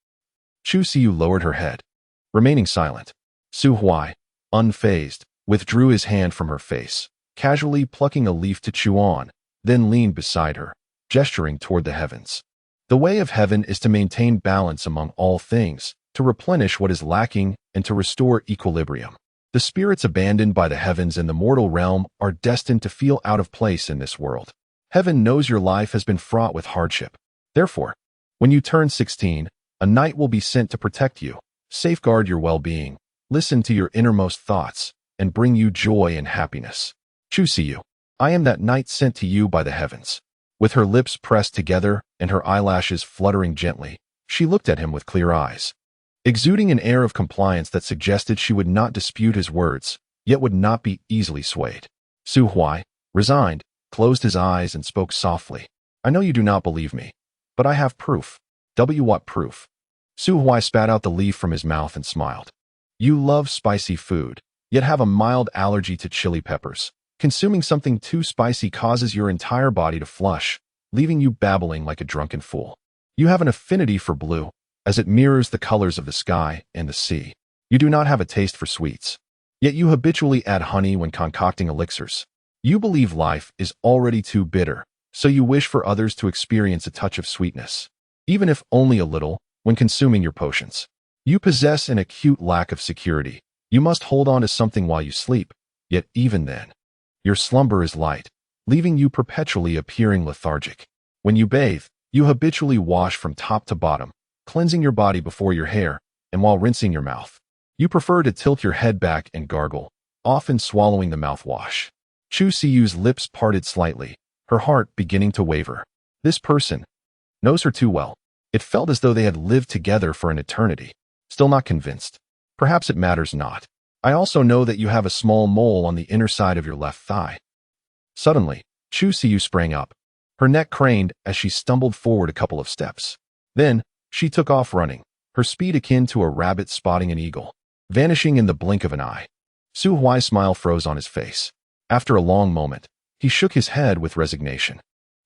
Chu Siyu lowered her head, remaining silent. Su Huai, unfazed, withdrew his hand from her face, casually plucking a leaf to chew on, then leaned beside her, gesturing toward the heavens. The way of heaven is to maintain balance among all things, to replenish what is lacking, and to restore equilibrium. The spirits abandoned by the heavens in the mortal realm are destined to feel out of place in this world. Heaven knows your life has been fraught with hardship. Therefore, when you turn 16, a knight will be sent to protect you, safeguard your well-being, listen to your innermost thoughts, and bring you joy and happiness. Chu Siyu, I am that knight sent to you by the heavens. With her lips pressed together and her eyelashes fluttering gently, she looked at him with clear eyes, exuding an air of compliance that suggested she would not dispute his words, yet would not be easily swayed. Su Huai, resigned, closed his eyes and spoke softly. I know you do not believe me, but I have proof. What proof? Su Huai spat out the leaf from his mouth and smiled. You love spicy food, yet have a mild allergy to chili peppers. Consuming something too spicy causes your entire body to flush, leaving you babbling like a drunken fool. You have an affinity for blue, as it mirrors the colors of the sky and the sea. You do not have a taste for sweets, yet you habitually add honey when concocting elixirs. You believe life is already too bitter, so you wish for others to experience a touch of sweetness, even if only a little, when consuming your potions. You possess an acute lack of security. You must hold on to something while you sleep, yet even then, your slumber is light, leaving you perpetually appearing lethargic. When you bathe, you habitually wash from top to bottom, cleansing your body before your hair, and while rinsing your mouth. You prefer to tilt your head back and gargle, often swallowing the mouthwash. Chu Siyu's lips parted slightly, her heart beginning to waver. This person knows her too well. It felt as though they had lived together for an eternity. Still not convinced. Perhaps it matters not. I also know that you have a small mole on the inner side of your left thigh. Suddenly, Chu Siyu sprang up. Her neck craned as she stumbled forward a couple of steps. Then, she took off running, her speed akin to a rabbit spotting an eagle, vanishing in the blink of an eye. Su Huai's smile froze on his face. After a long moment, he shook his head with resignation.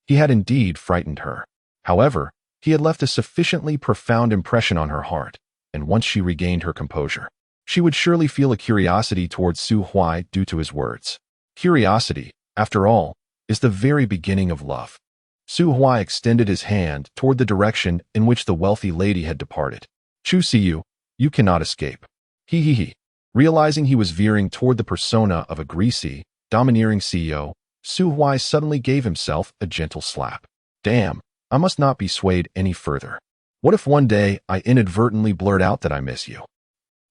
He had indeed frightened her. However, he had left a sufficiently profound impression on her heart, and once she regained her composure, she would surely feel a curiosity towards Su Huai due to his words. Curiosity, after all, is the very beginning of love. Su Huai extended his hand toward the direction in which the wealthy lady had departed. Chu Siyu, you cannot escape. He. Realizing he was veering toward the persona of a greasy, domineering CEO, Su Huai suddenly gave himself a gentle slap. Damn, I must not be swayed any further. What if one day I inadvertently blurt out that I miss you?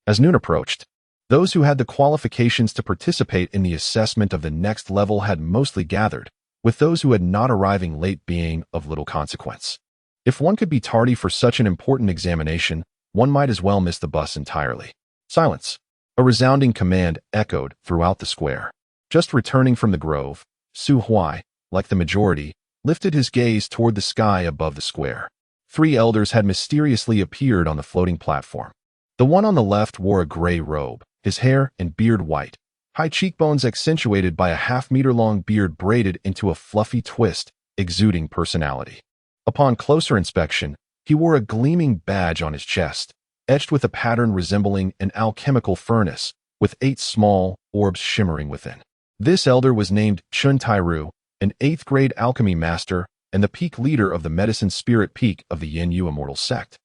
As noon approached, those who had the qualifications to participate in the assessment of the next level had mostly gathered, with those who had not arriving late being of little consequence. If one could be tardy for such an important examination, one might as well miss the bus entirely. Silence. A resounding command echoed throughout the square. Just returning from the grove, Su Huai, like the majority, lifted his gaze toward the sky above the square. 3 elders had mysteriously appeared on the floating platform. The one on the left wore a gray robe, his hair and beard white, high cheekbones accentuated by a half-meter-long beard braided into a fluffy twist, exuding personality. Upon closer inspection, he wore a gleaming badge on his chest, etched with a pattern resembling an alchemical furnace, with 8 small orbs shimmering within. This elder was named Chun Tairu, an 8th-grade alchemy master and the peak leader of the medicine spirit peak of the Yin-Yu Immortal sect,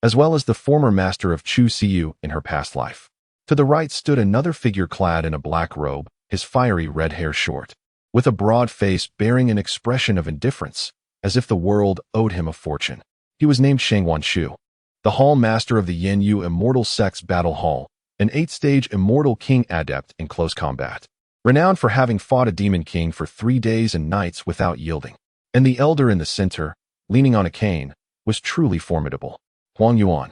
as well as the former master of Chu Siyu in her past life. To the right stood another figure clad in a black robe, his fiery red hair short, with a broad face bearing an expression of indifference, as if the world owed him a fortune. He was named Shangwan Shu, the hall master of the Yin-Yu Immortal sect's battle hall, an 8th-stage immortal king adept in close combat, renowned for having fought a demon king for 3 days and nights without yielding. And the elder in the center, leaning on a cane, was truly formidable. Huang Yuan,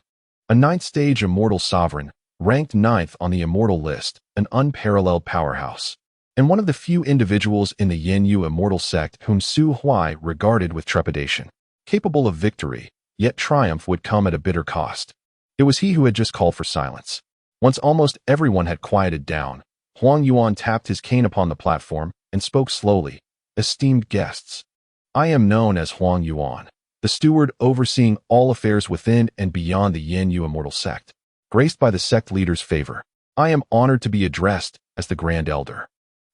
a 9th-stage immortal sovereign, ranked 9th on the immortal list, an unparalleled powerhouse, and one of the few individuals in the Yin-Yu Immortal sect whom Su Huai regarded with trepidation. Capable of victory, yet triumph would come at a bitter cost. It was he who had just called for silence. Once almost everyone had quieted down, Huang Yuan tapped his cane upon the platform and spoke slowly. Esteemed guests, I am known as Huang Yuan, the steward overseeing all affairs within and beyond the Yin-Yu Immortal sect. Graced by the sect leader's favor, I am honored to be addressed as the Grand Elder.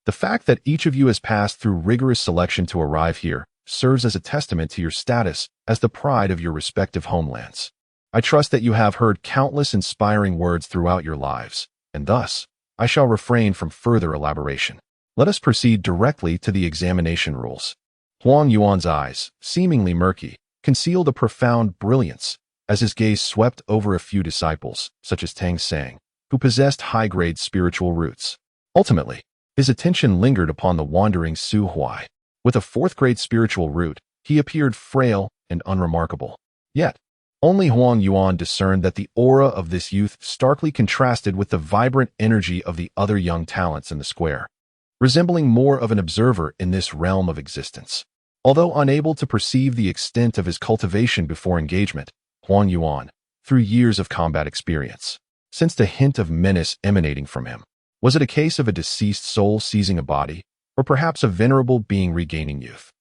The fact that each of you has passed through rigorous selection to arrive here serves as a testament to your status as the pride of your respective homelands. I trust that you have heard countless inspiring words throughout your lives, and thus, I shall refrain from further elaboration. Let us proceed directly to the examination rules. Huang Yuan's eyes, seemingly murky, concealed a profound brilliance as his gaze swept over a few disciples, such as Tang Sang, who possessed high-grade spiritual roots. Ultimately, his attention lingered upon the wandering Su Huai. With a 4th-grade spiritual root, he appeared frail and unremarkable. Yet, only Huang Yuan discerned that the aura of this youth starkly contrasted with the vibrant energy of the other young talents in the square, resembling more of an observer in this realm of existence. Although unable to perceive the extent of his cultivation before engagement, Huang Yuan, through years of combat experience, sensed a hint of menace emanating from him. Was it a case of a deceased soul seizing a body, or perhaps a venerable being regaining youth?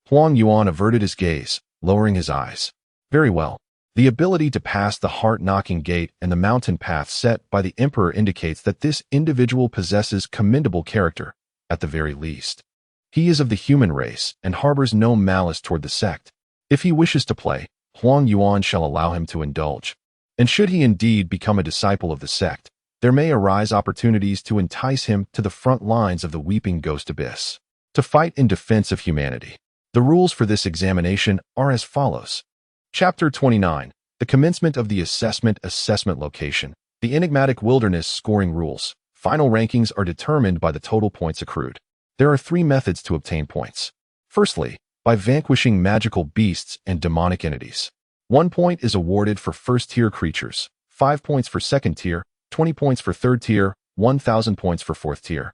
Huang Yuan averted his gaze, lowering his eyes. Very well. The ability to pass the heart-knocking gate and the mountain path set by the Emperor indicates that this individual possesses commendable character, at the very least. He is of the human race and harbors no malice toward the sect. If he wishes to play, Huang Yuan shall allow him to indulge. And should he indeed become a disciple of the sect, there may arise opportunities to entice him to the front lines of the weeping ghost abyss, to fight in defense of humanity. The rules for this examination are as follows. Chapter 29, the commencement of the assessment location, the enigmatic wilderness scoring rules. Final rankings are determined by the total points accrued. There are 3 methods to obtain points. Firstly, by vanquishing magical beasts and demonic entities. 1 point is awarded for 1st-tier creatures, 5 points for 2nd tier, 20 points for 3rd tier, 1,000 points for 4th tier,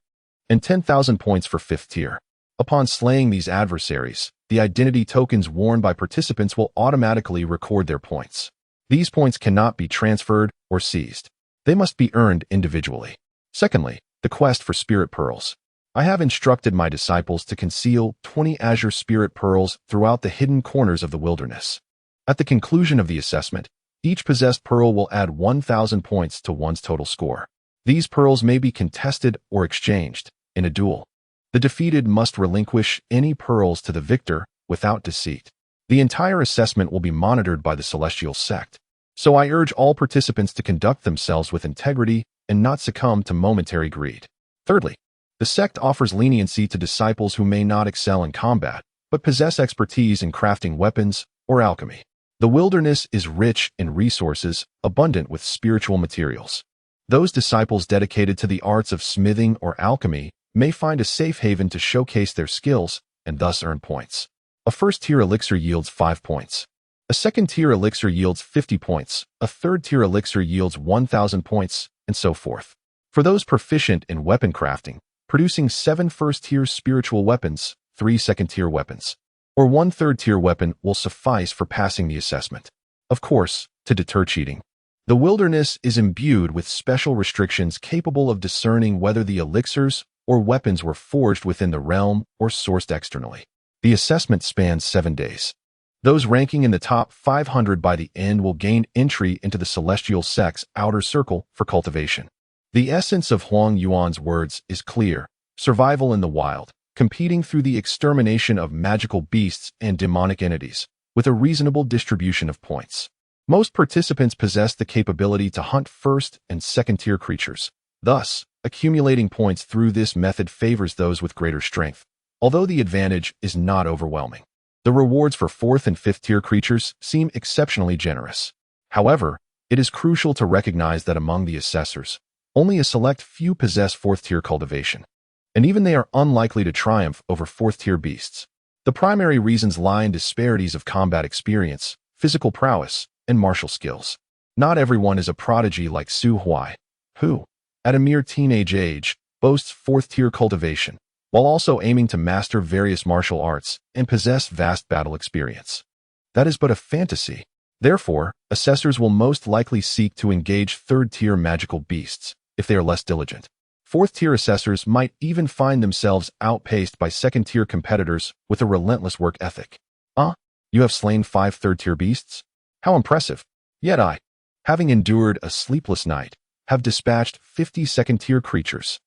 and 10,000 points for 5th tier. Upon slaying these adversaries, the identity tokens worn by participants will automatically record their points. These points cannot be transferred or seized. They must be earned individually. Secondly, the quest for spirit pearls. I have instructed my disciples to conceal 20 azure spirit pearls throughout the hidden corners of the wilderness. At the conclusion of the assessment, each possessed pearl will add 1,000 points to one's total score. These pearls may be contested or exchanged in a duel. The defeated must relinquish any pearls to the victor without deceit. The entire assessment will be monitored by the Celestial Sect, so I urge all participants to conduct themselves with integrity and not succumb to momentary greed. Thirdly, the sect offers leniency to disciples who may not excel in combat, but possess expertise in crafting weapons or alchemy. The wilderness is rich in resources, abundant with spiritual materials. Those disciples dedicated to the arts of smithing or alchemy may find a safe haven to showcase their skills and thus earn points. A first-tier elixir yields 5 points. A second-tier elixir yields 50 points. A third-tier elixir yields 1,000 points, and so forth. For those proficient in weapon crafting, producing 7 first-tier spiritual weapons, 3 second-tier weapons, or 1 third-tier weapon will suffice for passing the assessment. Of course, to deter cheating, the wilderness is imbued with special restrictions capable of discerning whether the elixirs or weapons were forged within the realm or sourced externally. The assessment spans 7 days. Those ranking in the top 500 by the end will gain entry into the Celestial Sect's outer circle for cultivation. The essence of Huang Yuan's words is clear: survival in the wild, competing through the extermination of magical beasts and demonic entities, with a reasonable distribution of points. Most participants possess the capability to hunt first and second-tier creatures. Thus, accumulating points through this method favors those with greater strength, although the advantage is not overwhelming. The rewards for 4th and 5th-tier creatures seem exceptionally generous. However, it is crucial to recognize that among the assessors, only a select few possess 4th-tier cultivation, and even they are unlikely to triumph over 4th-tier beasts. The primary reasons lie in disparities of combat experience, physical prowess, and martial skills. Not everyone is a prodigy like Su Huai, who, at a mere teenage age, boasts 4th-tier cultivation, while also aiming to master various martial arts and possess vast battle experience. That is but a fantasy. Therefore, assessors will most likely seek to engage 3rd-tier magical beasts if they are less diligent. 4th-tier assessors might even find themselves outpaced by 2nd-tier competitors with a relentless work ethic. You have slain 5 3rd-tier beasts? How impressive! Yet I, having endured a sleepless night, have dispatched 50 2nd-tier creatures.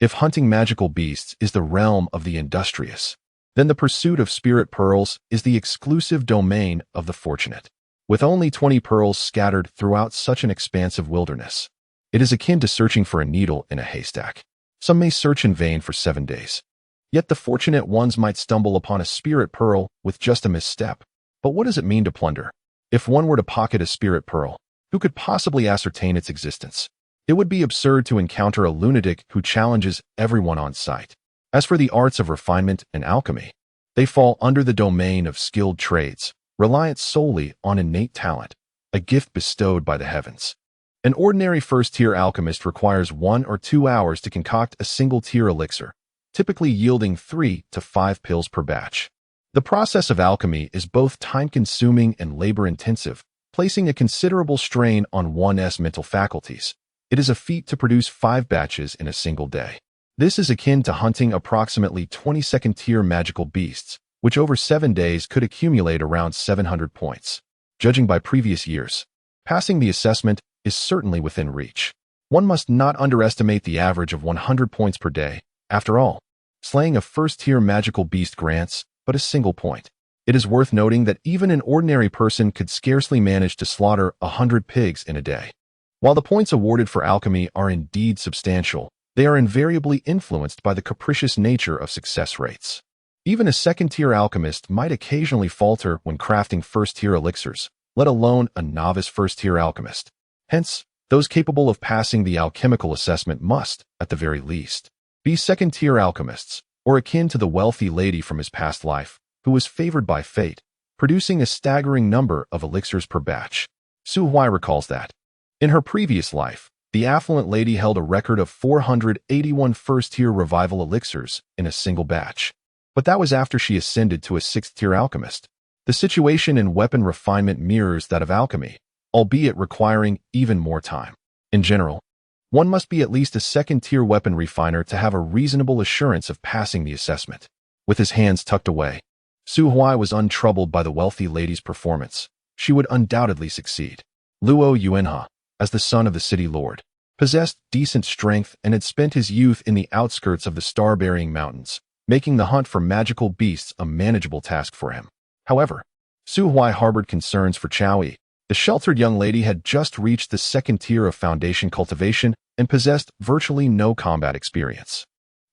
If hunting magical beasts is the realm of the industrious, then the pursuit of spirit pearls is the exclusive domain of the fortunate. With only 20 pearls scattered throughout such an expansive wilderness, it is akin to searching for a needle in a haystack. Some may search in vain for 7 days. Yet the fortunate ones might stumble upon a spirit pearl with just a misstep. But what does it mean to plunder? If one were to pocket a spirit pearl, who could possibly ascertain its existence? It would be absurd to encounter a lunatic who challenges everyone on sight. As for the arts of refinement and alchemy, they fall under the domain of skilled trades, reliant solely on innate talent, a gift bestowed by the heavens. An ordinary first-tier alchemist requires 1 or 2 hours to concoct a single-tier elixir, typically yielding 3 to 5 pills per batch. The process of alchemy is both time-consuming and labor-intensive, placing a considerable strain on one's mental faculties. It is a feat to produce 5 batches in a single day. This is akin to hunting approximately 20 second-tier magical beasts, which over 7 days could accumulate around 700 points. Judging by previous years, passing the assessment is certainly within reach. One must not underestimate the average of 100 points per day. After all, slaying a first-tier magical beast grants but a single point. It is worth noting that even an ordinary person could scarcely manage to slaughter 100 pigs in a day. While the points awarded for alchemy are indeed substantial, they are invariably influenced by the capricious nature of success rates. Even a second-tier alchemist might occasionally falter when crafting first-tier elixirs, let alone a novice first-tier alchemist. Hence, those capable of passing the alchemical assessment must, at the very least, be second-tier alchemists, or akin to the wealthy lady from his past life, who was favored by fate, producing a staggering number of elixirs per batch. Su Huai recalls that, in her previous life, the affluent lady held a record of 481 first-tier revival elixirs in a single batch. But that was after she ascended to a 6th-tier alchemist. The situation in weapon refinement mirrors that of alchemy, albeit requiring even more time. In general, one must be at least a 2nd-tier weapon refiner to have a reasonable assurance of passing the assessment. With his hands tucked away, Su Huai was untroubled by the wealthy lady's performance. She would undoubtedly succeed. Luo Yuanhe, as the son of the city lord, possessed decent strength and had spent his youth in the outskirts of the star-bearing mountains, making the hunt for magical beasts a manageable task for him. However, Su Huai harbored concerns for Chowie. The sheltered young lady had just reached the 2nd tier of foundation cultivation and possessed virtually no combat experience.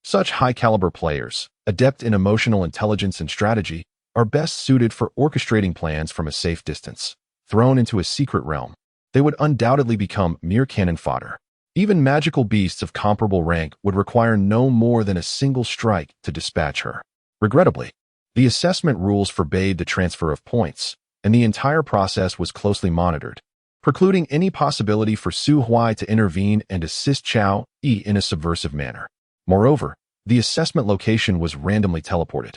Such high-caliber players, adept in emotional intelligence and strategy, are best suited for orchestrating plans from a safe distance. Thrown into a secret realm, they would undoubtedly become mere cannon fodder. Even magical beasts of comparable rank would require no more than a single strike to dispatch her. Regrettably, the assessment rules forbade the transfer of points, and the entire process was closely monitored, precluding any possibility for Su Huai to intervene and assist Chao Yi in a subversive manner. Moreover, the assessment location was randomly teleported,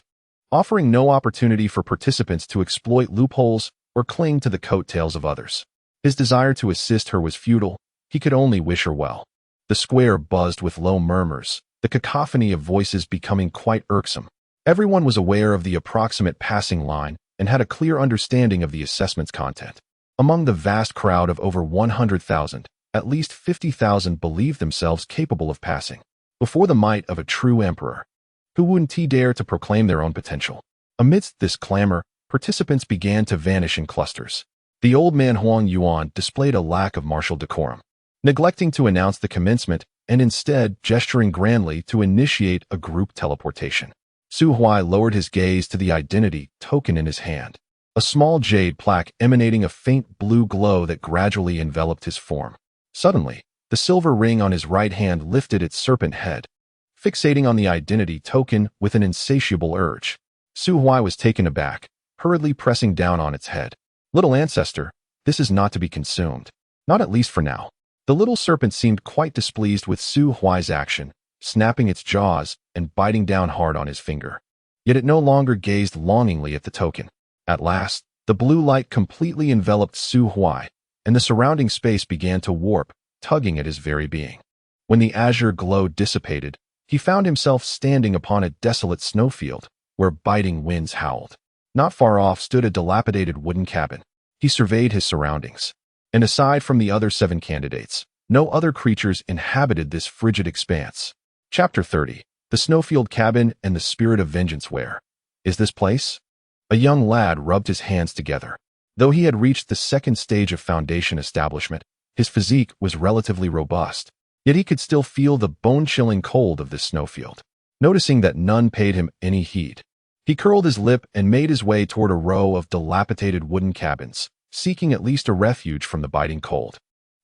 offering no opportunity for participants to exploit loopholes or cling to the coattails of others. His desire to assist her was futile. He could only wish her well. The square buzzed with low murmurs, the cacophony of voices becoming quite irksome. Everyone was aware of the approximate passing line and had a clear understanding of the assessment's content. Among the vast crowd of over 100,000, at least 50,000 believed themselves capable of passing. Before the might of a true emperor, who wouldn't dare to proclaim their own potential? Amidst this clamor, participants began to vanish in clusters. The old man Huang Yuan displayed a lack of martial decorum, neglecting to announce the commencement and instead gesturing grandly to initiate a group teleportation. Su Huai lowered his gaze to the identity token in his hand, a small jade plaque emanating a faint blue glow that gradually enveloped his form. Suddenly, the silver ring on his right hand lifted its serpent head, fixating on the identity token with an insatiable urge. Su Huai was taken aback, hurriedly pressing down on its head. Little ancestor, this is not to be consumed. Not at least for now. The little serpent seemed quite displeased with Su Huai's action, snapping its jaws and biting down hard on his finger. Yet it no longer gazed longingly at the token. At last, the blue light completely enveloped Su Huai, and the surrounding space began to warp, tugging at his very being. When the azure glow dissipated, he found himself standing upon a desolate snowfield, where biting winds howled. Not far off stood a dilapidated wooden cabin. He surveyed his surroundings, and aside from the other 7 candidates, no other creatures inhabited this frigid expanse. Chapter 30. The Snowfield Cabin and the Spirit of Vengeance. Where is this place? A young lad rubbed his hands together. Though he had reached the second stage of foundation establishment, his physique was relatively robust, yet he could still feel the bone-chilling cold of this snowfield. Noticing that none paid him any heed, he curled his lip and made his way toward a row of dilapidated wooden cabins, seeking at least a refuge from the biting cold.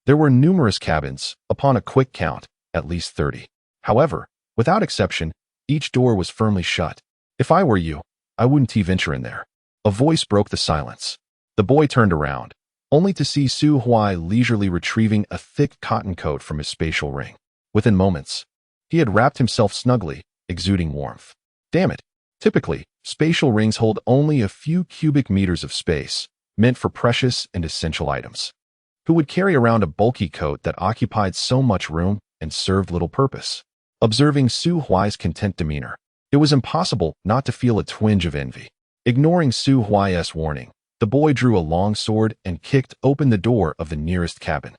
There were numerous cabins, upon a quick count, at least 30. However, without exception, each door was firmly shut. If I were you, I wouldn't venture in there. A voice broke the silence. The boy turned around, only to see Su Huai leisurely retrieving a thick cotton coat from his spatial ring. Within moments, he had wrapped himself snugly, exuding warmth. Damn it! Typically, spatial rings hold only a few cubic meters of space, meant for precious and essential items. Who would carry around a bulky coat that occupied so much room and served little purpose? Observing Su Huai's content demeanor, it was impossible not to feel a twinge of envy. Ignoring Su Huai's warning, the boy drew a long sword and kicked open the door of the nearest cabin.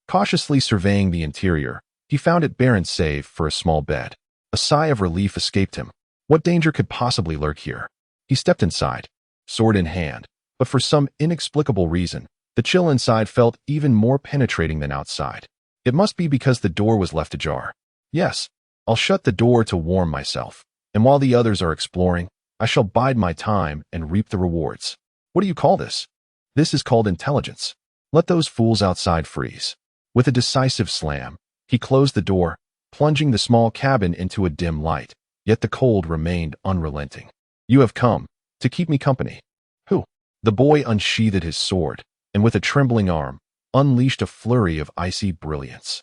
Cautiously surveying the interior, he found it barren save for a small bed. A sigh of relief escaped him. What danger could possibly lurk here? He stepped inside, sword in hand, but for some inexplicable reason, the chill inside felt even more penetrating than outside. It must be because the door was left ajar. Yes, I'll shut the door to warm myself, and while the others are exploring, I shall bide my time and reap the rewards. What do you call this? This is called intelligence. Let those fools outside freeze. With a decisive slam, he closed the door, plunging the small cabin into a dim light, yet the cold remained unrelenting. You have come to keep me company. Who? The boy unsheathed his sword, and with a trembling arm, unleashed a flurry of icy brilliance,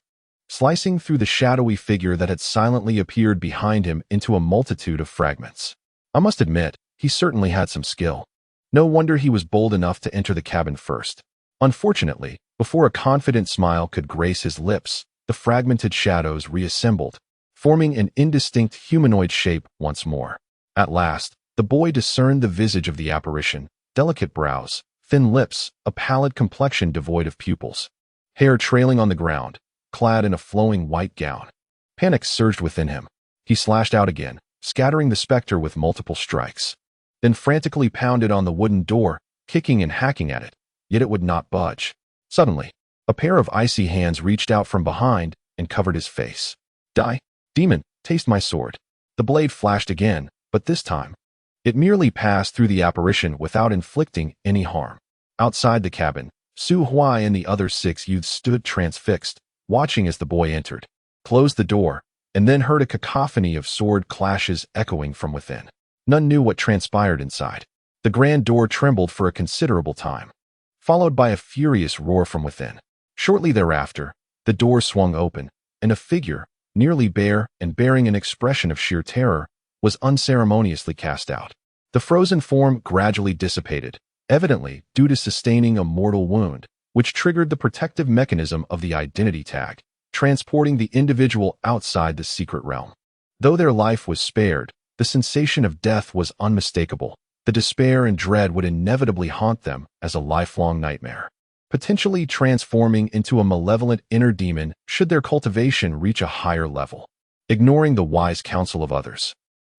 slicing through the shadowy figure that had silently appeared behind him into a multitude of fragments. I must admit, he certainly had some skill. No wonder he was bold enough to enter the cabin first. Unfortunately, before a confident smile could grace his lips, the fragmented shadows reassembled, forming an indistinct humanoid shape once more. At last, the boy discerned the visage of the apparition: delicate brows, thin lips, a pallid complexion devoid of pupils, hair trailing on the ground, clad in a flowing white gown. Panic surged within him. He slashed out again, scattering the specter with multiple strikes, then frantically pounded on the wooden door, kicking and hacking at it, yet it would not budge. Suddenly, a pair of icy hands reached out from behind and covered his face. Die, demon, taste my sword. The blade flashed again, but this time, it merely passed through the apparition without inflicting any harm. Outside the cabin, Su Huai and the other 6 youths stood transfixed, watching as the boy entered, closed the door, and then heard a cacophony of sword clashes echoing from within. None knew what transpired inside. The grand door trembled for a considerable time, followed by a furious roar from within. Shortly thereafter, the door swung open, and a figure, nearly bare and bearing an expression of sheer terror, was unceremoniously cast out. The frozen form gradually dissipated, evidently due to sustaining a mortal wound, which triggered the protective mechanism of the identity tag, transporting the individual outside the secret realm. Though their life was spared, the sensation of death was unmistakable. The despair and dread would inevitably haunt them as a lifelong nightmare, potentially transforming into a malevolent inner demon should their cultivation reach a higher level. Ignoring the wise counsel of others,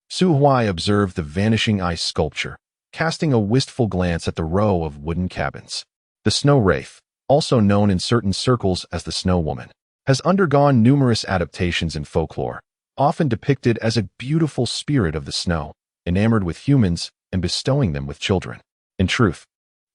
Su Huai observed the vanishing ice sculpture, casting a wistful glance at the row of wooden cabins. The snow wraith, also known in certain circles as the snow woman, has undergone numerous adaptations in folklore, often depicted as a beautiful spirit of the snow, enamored with humans and bestowing them with children. In truth,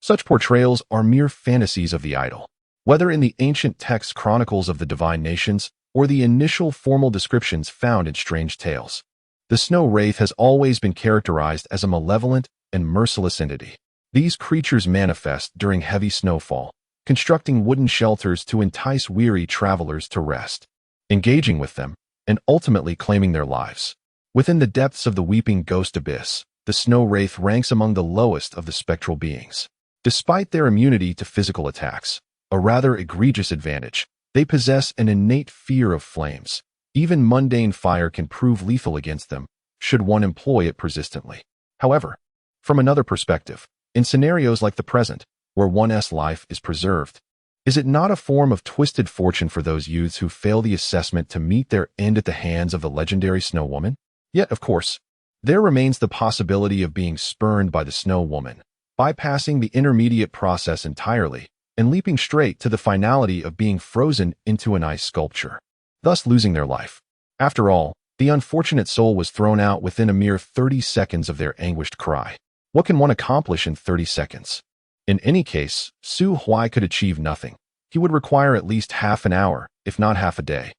such portrayals are mere fantasies of the idol. Whether in the ancient text chronicles of the divine nations or the initial formal descriptions found in strange tales, the snow wraith has always been characterized as a malevolent and merciless entity. These creatures manifest during heavy snowfall, constructing wooden shelters to entice weary travelers to rest, engaging with them, and ultimately claiming their lives. Within the depths of the weeping ghost abyss, the snow wraith ranks among the lowest of the spectral beings. Despite their immunity to physical attacks, a rather egregious advantage, they possess an innate fear of flames. Even mundane fire can prove lethal against them, should one employ it persistently. However, from another perspective, in scenarios like the present, where one's life is preserved, is it not a form of twisted fortune for those youths who fail the assessment to meet their end at the hands of the legendary snow woman? Yet, of course, there remains the possibility of being spurned by the snow woman, bypassing the intermediate process entirely and leaping straight to the finality of being frozen into an ice sculpture, thus losing their life. After all, the unfortunate soul was thrown out within a mere 30 seconds of their anguished cry. What can one accomplish in 30 seconds? In any case, Su Huai could achieve nothing. He would require at least half an hour, if not half a day,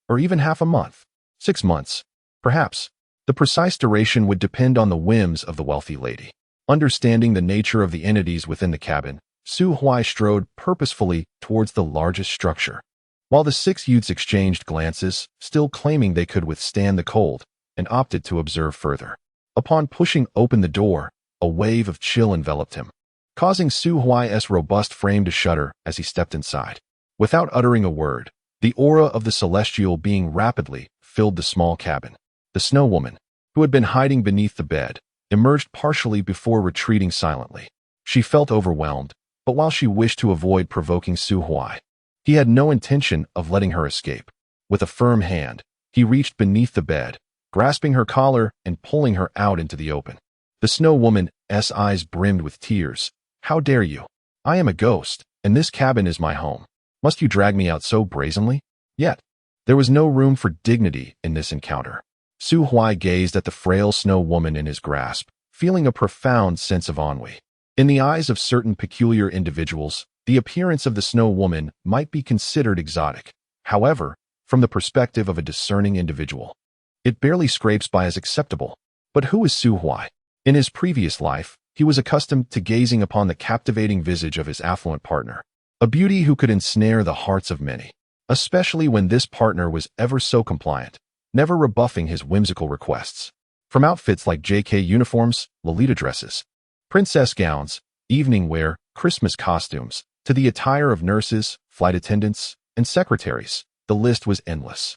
or even half a month, 6 months, perhaps. The precise duration would depend on the whims of the wealthy lady. Understanding the nature of the entities within the cabin, Su Huai strode purposefully towards the largest structure. While the 6 youths exchanged glances, still claiming they could withstand the cold, and opted to observe further. Upon pushing open the door, a wave of chill enveloped him, causing Su Huai's robust frame to shudder as he stepped inside. Without uttering a word, the aura of the celestial being rapidly filled the small cabin. The snow woman, who had been hiding beneath the bed, emerged partially before retreating silently. She felt overwhelmed, but while she wished to avoid provoking Su Huai, he had no intention of letting her escape. With a firm hand, he reached beneath the bed, grasping her collar and pulling her out into the open. The snow woman's eyes brimmed with tears. "How dare you? I am a ghost, and this cabin is my home. Must you drag me out so brazenly?" Yet, there was no room for dignity in this encounter. Su Huai gazed at the frail snow woman in his grasp, feeling a profound sense of ennui. In the eyes of certain peculiar individuals, the appearance of the snow woman might be considered exotic. However, from the perspective of a discerning individual, it barely scrapes by as acceptable. But who is Su Huai? In his previous life, he was accustomed to gazing upon the captivating visage of his affluent partner, a beauty who could ensnare the hearts of many, especially when this partner was ever so compliant, never rebuffing his whimsical requests. From outfits like JK uniforms, Lolita dresses, princess gowns, evening wear, Christmas costumes, to the attire of nurses, flight attendants, and secretaries, the list was endless.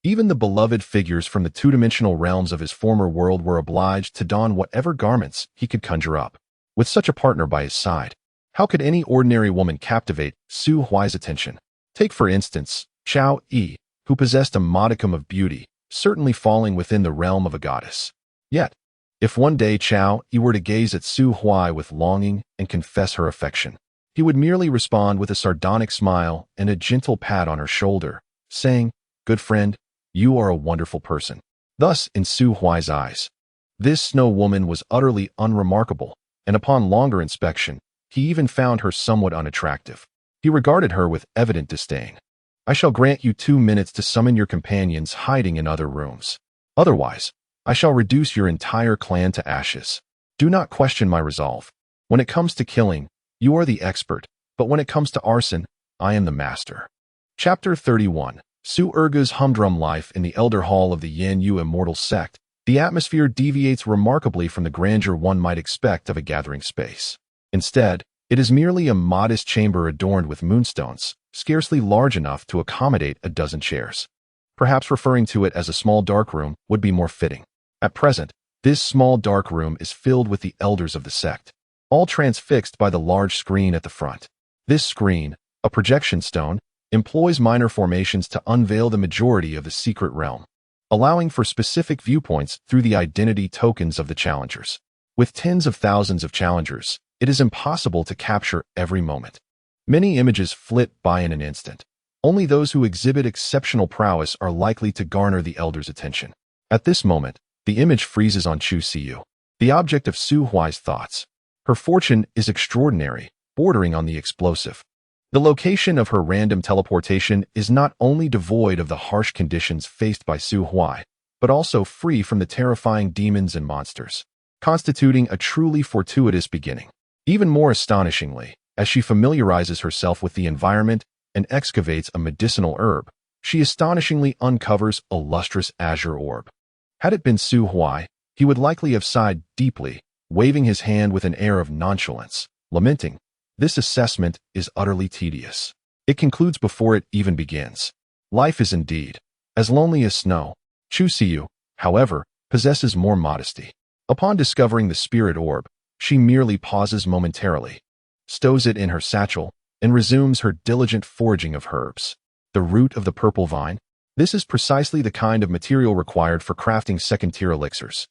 Even the beloved figures from the two-dimensional realms of his former world were obliged to don whatever garments he could conjure up. With such a partner by his side, how could any ordinary woman captivate Su Huai's attention? Take for instance, Chao Yi, who possessed a modicum of beauty, certainly falling within the realm of a goddess. Yet, if one day Chao Yi were to gaze at Su Huai with longing and confess her affection, he would merely respond with a sardonic smile and a gentle pat on her shoulder, saying, "Good friend, you are a wonderful person." Thus, in Su Huai's eyes, this snow woman was utterly unremarkable, and upon longer inspection, he even found her somewhat unattractive. He regarded her with evident disdain. "I shall grant you 2 minutes to summon your companions hiding in other rooms. Otherwise, I shall reduce your entire clan to ashes. Do not question my resolve. When it comes to killing, you are the expert, but when it comes to arson, I am the master. Chapter 31. Su Urga's humdrum life in the Elder Hall of the Yin Yu Immortal Sect. The atmosphere deviates remarkably from the grandeur one might expect of a gathering space. Instead, it is merely a modest chamber adorned with moonstones, scarcely large enough to accommodate a dozen chairs. Perhaps referring to it as a small dark room would be more fitting. At present, this small dark room is filled with the elders of the sect, all transfixed by the large screen at the front. This screen, a projection stone, employs minor formations to unveil the majority of the secret realm, allowing for specific viewpoints through the identity tokens of the challengers. With tens of thousands of challengers, it is impossible to capture every moment. Many images flit by in an instant. Only those who exhibit exceptional prowess are likely to garner the elder's attention. At this moment, the image freezes on Chu Siyu, the object of Su Huai's thoughts. Her fortune is extraordinary, bordering on the explosive. The location of her random teleportation is not only devoid of the harsh conditions faced by Su Huai, but also free from the terrifying demons and monsters, constituting a truly fortuitous beginning. Even more astonishingly, as she familiarizes herself with the environment and excavates a medicinal herb, she astonishingly uncovers a lustrous azure orb. Had it been Su Huai, he would likely have sighed deeply, waving his hand with an air of nonchalance, lamenting, "This assessment is utterly tedious." It concludes before it even begins. Life is indeed as lonely as snow. Chu Siyu, however, possesses more modesty. Upon discovering the spirit orb, she merely pauses momentarily, stows it in her satchel, and resumes her diligent foraging of herbs. The root of the purple vine? This is precisely the kind of material required for crafting second-tier elixirs.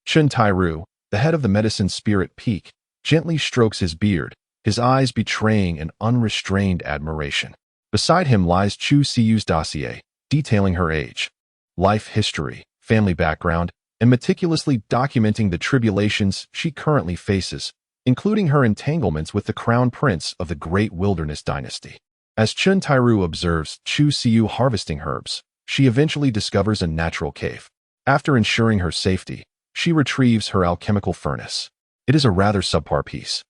Chun Tairu, the head of the medicine spirit peak, gently strokes his beard, his eyes betraying an unrestrained admiration. Beside him lies Chu Siyu's dossier, detailing her age, life history, family background, and meticulously documenting the tribulations she currently faces, including her entanglements with the crown prince of the Great Wilderness Dynasty. As Chun Tairu observes Chu Siyu harvesting herbs, she eventually discovers a natural cave. After ensuring her safety, she retrieves her alchemical furnace. It is a rather subpar piece,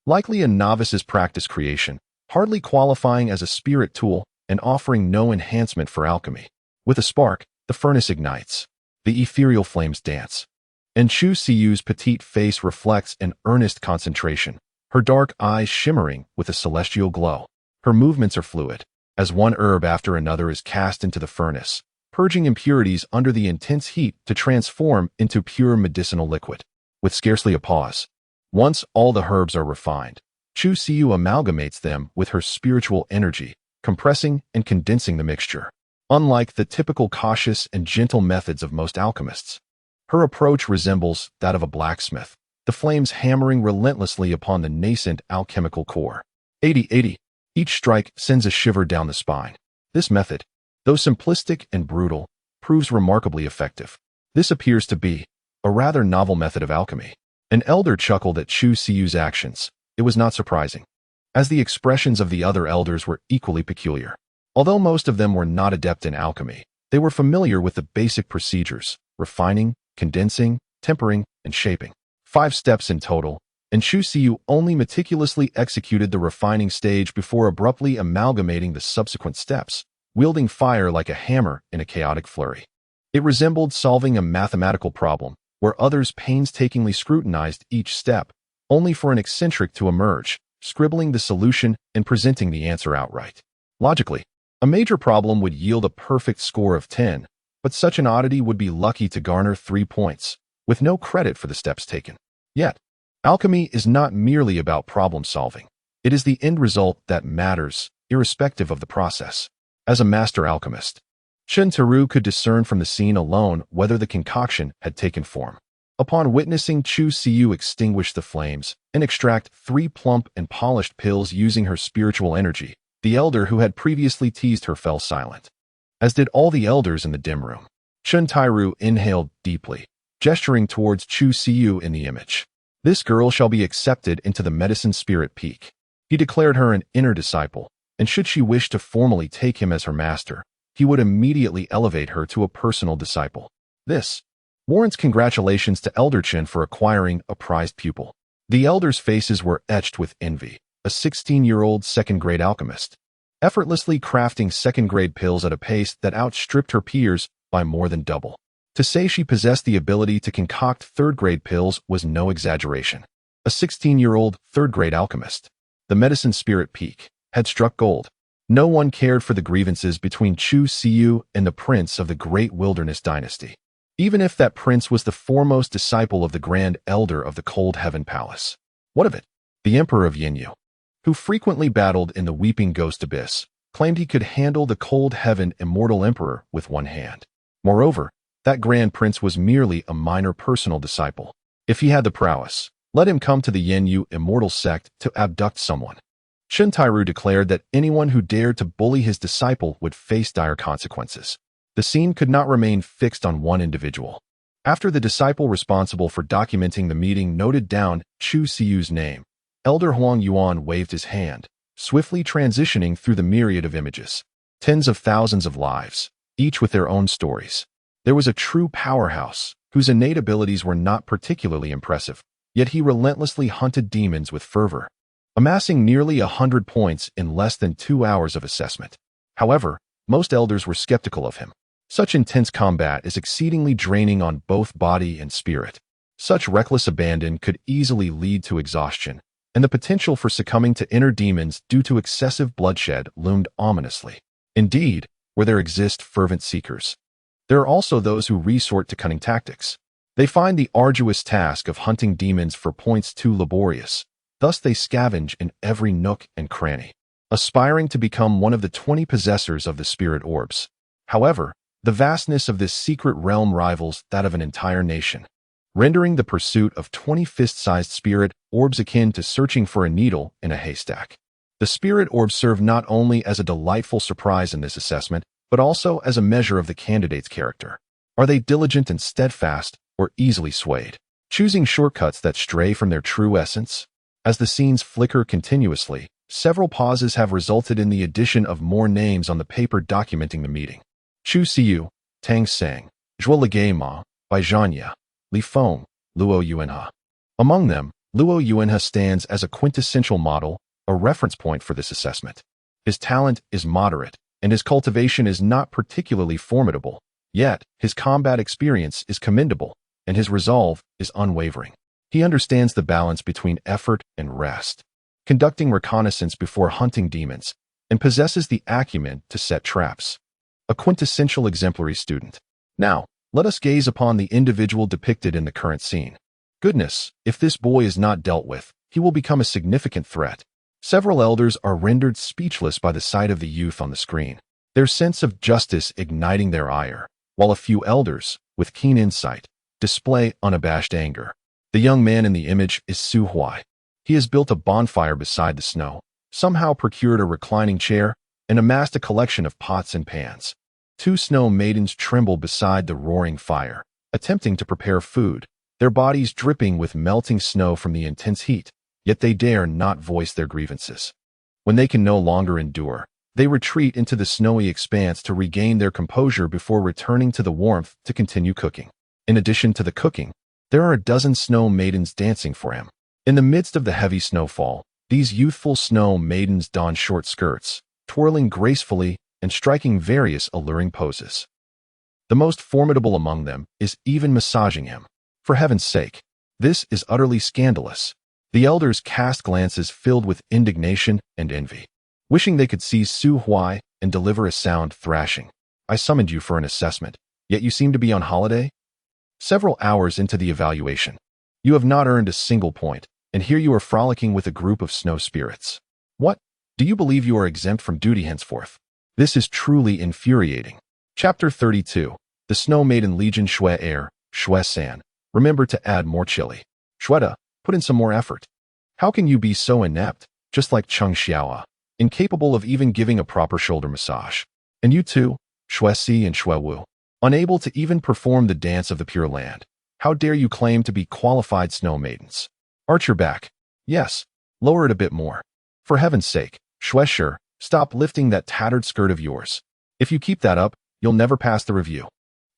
likely a novice's practice creation, hardly qualifying as a spirit tool and offering no enhancement for alchemy. With a spark, the furnace ignites. The ethereal flames dance, and Chu Siyu's petite face reflects an earnest concentration, her dark eyes shimmering with a celestial glow. Her movements are fluid, as one herb after another is cast into the furnace, purging impurities under the intense heat to transform into pure medicinal liquid. With scarcely a pause, once all the herbs are refined, Chu Siyu amalgamates them with her spiritual energy, compressing and condensing the mixture. Unlike the typical cautious and gentle methods of most alchemists, her approach resembles that of a blacksmith, the flames hammering relentlessly upon the nascent alchemical core. 80. Each strike sends a shiver down the spine. This method, though simplistic and brutal, proves remarkably effective. This appears to be a rather novel method of alchemy. An elder chuckled at Chu Siyu's actions. It was not surprising, as the expressions of the other elders were equally peculiar. Although most of them were not adept in alchemy, they were familiar with the basic procedures: refining, condensing, tempering, and shaping. 5 steps in total, and Chu Siyu only meticulously executed the refining stage before abruptly amalgamating the subsequent steps, wielding fire like a hammer in a chaotic flurry. It resembled solving a mathematical problem, where others painstakingly scrutinized each step, only for an eccentric to emerge, scribbling the solution and presenting the answer outright. Logically, a major problem would yield a perfect score of 10, but such an oddity would be lucky to garner 3 points, with no credit for the steps taken. Yet, alchemy is not merely about problem solving. It is the end result that matters, irrespective of the process. As a master alchemist, Chun Tairu could discern from the scene alone whether the concoction had taken form. Upon witnessing Chu Siyu extinguish the flames and extract 3 plump and polished pills using her spiritual energy, the elder who had previously teased her fell silent, as did all the elders in the dim room. Chun Tairu inhaled deeply, gesturing towards Chu Siyu in the image. "This girl shall be accepted into the medicine spirit peak." He declared her an inner disciple, and should she wish to formally take him as her master, he would immediately elevate her to a personal disciple. This warrants congratulations to Elder Chen for acquiring a prized pupil. The elders' faces were etched with envy. A 16-year-old second-grade alchemist, effortlessly crafting second-grade pills at a pace that outstripped her peers by more than double. To say she possessed the ability to concoct third-grade pills was no exaggeration. A 16-year-old third-grade alchemist. The medicine spirit peak had struck gold. No one cared for the grievances between Chu Siyu and the prince of the great wilderness dynasty, even if that prince was the foremost disciple of the grand elder of the Cold Heaven Palace. What of it? The Emperor of Yinyu, who frequently battled in the Weeping Ghost Abyss, claimed he could handle the Cold Heaven Immortal Emperor with one hand. Moreover, that Grand Prince was merely a minor personal disciple. If he had the prowess, let him come to the Yinyu Immortal Sect to abduct someone. Chen Tairu declared that anyone who dared to bully his disciple would face dire consequences. The scene could not remain fixed on one individual. After the disciple responsible for documenting the meeting noted down Chu Siyu's name, Elder Huang Yuan waved his hand, swiftly transitioning through the myriad of images. Tens of thousands of lives, each with their own stories. There was a true powerhouse, whose innate abilities were not particularly impressive, yet he relentlessly hunted demons with fervor, amassing nearly 100 points in less than 2 hours of assessment. However, most elders were skeptical of him. Such intense combat is exceedingly draining on both body and spirit. Such reckless abandon could easily lead to exhaustion, and the potential for succumbing to inner demons due to excessive bloodshed loomed ominously. Indeed, where there exist fervent seekers, there are also those who resort to cunning tactics. They find the arduous task of hunting demons for points too laborious, thus they scavenge in every nook and cranny, aspiring to become one of the 20 possessors of the spirit orbs. However, the vastness of this secret realm rivals that of an entire nation, rendering the pursuit of 20 fist-sized spirit orbs akin to searching for a needle in a haystack. The spirit orbs serve not only as a delightful surprise in this assessment, but also as a measure of the candidate's character. Are they diligent and steadfast, or easily swayed, choosing shortcuts that stray from their true essence? As the scenes flicker continuously, several pauses have resulted in the addition of more names on the paper documenting the meeting. Chu Siyu, Tang Sang, Zhuo Ligei Ma, Bai Zhanya, Li Feng, Luo Yuanhe. Among them, Luo Yuanhe stands as a quintessential model, a reference point for this assessment. His talent is moderate, and his cultivation is not particularly formidable, yet his combat experience is commendable, and his resolve is unwavering. He understands the balance between effort and rest, conducting reconnaissance before hunting demons, and possesses the acumen to set traps. A quintessential exemplary student. Now, let us gaze upon the individual depicted in the current scene. Goodness, if this boy is not dealt with, he will become a significant threat. Several elders are rendered speechless by the sight of the youth on the screen, their sense of justice igniting their ire, while a few elders, with keen insight, display unabashed anger. The young man in the image is Su Huai. He has built a bonfire beside the snow, somehow procured a reclining chair, and amassed a collection of pots and pans. 2 snow maidens tremble beside the roaring fire, attempting to prepare food, their bodies dripping with melting snow from the intense heat, yet they dare not voice their grievances. When they can no longer endure, they retreat into the snowy expanse to regain their composure before returning to the warmth to continue cooking. In addition to the cooking, there are a dozen snow maidens dancing for him. In the midst of the heavy snowfall, these youthful snow maidens don short skirts, twirling gracefully and striking various alluring poses. The most formidable among them is even massaging him. For heaven's sake, this is utterly scandalous. The elders cast glances filled with indignation and envy, wishing they could seize Su Huai and deliver a sound thrashing. I summoned you for an assessment, yet you seem to be on holiday? Several hours into the evaluation, you have not earned a single point, and here you are frolicking with a group of snow spirits. What? Do you believe you are exempt from duty henceforth? This is truly infuriating. Chapter 32. The Snow Maiden Legion Shui Air, Shui San. Remember to add more chili. Shueda, put in some more effort. How can you be so inept, just like Cheng Xiaoa, incapable of even giving a proper shoulder massage? And you too, Shui Si and Shui Wu, unable to even perform the dance of the Pure Land. How dare you claim to be qualified snow maidens? Arch your back. Yes, lower it a bit more. For heaven's sake, Shui Shi, stop lifting that tattered skirt of yours. If you keep that up, you'll never pass the review.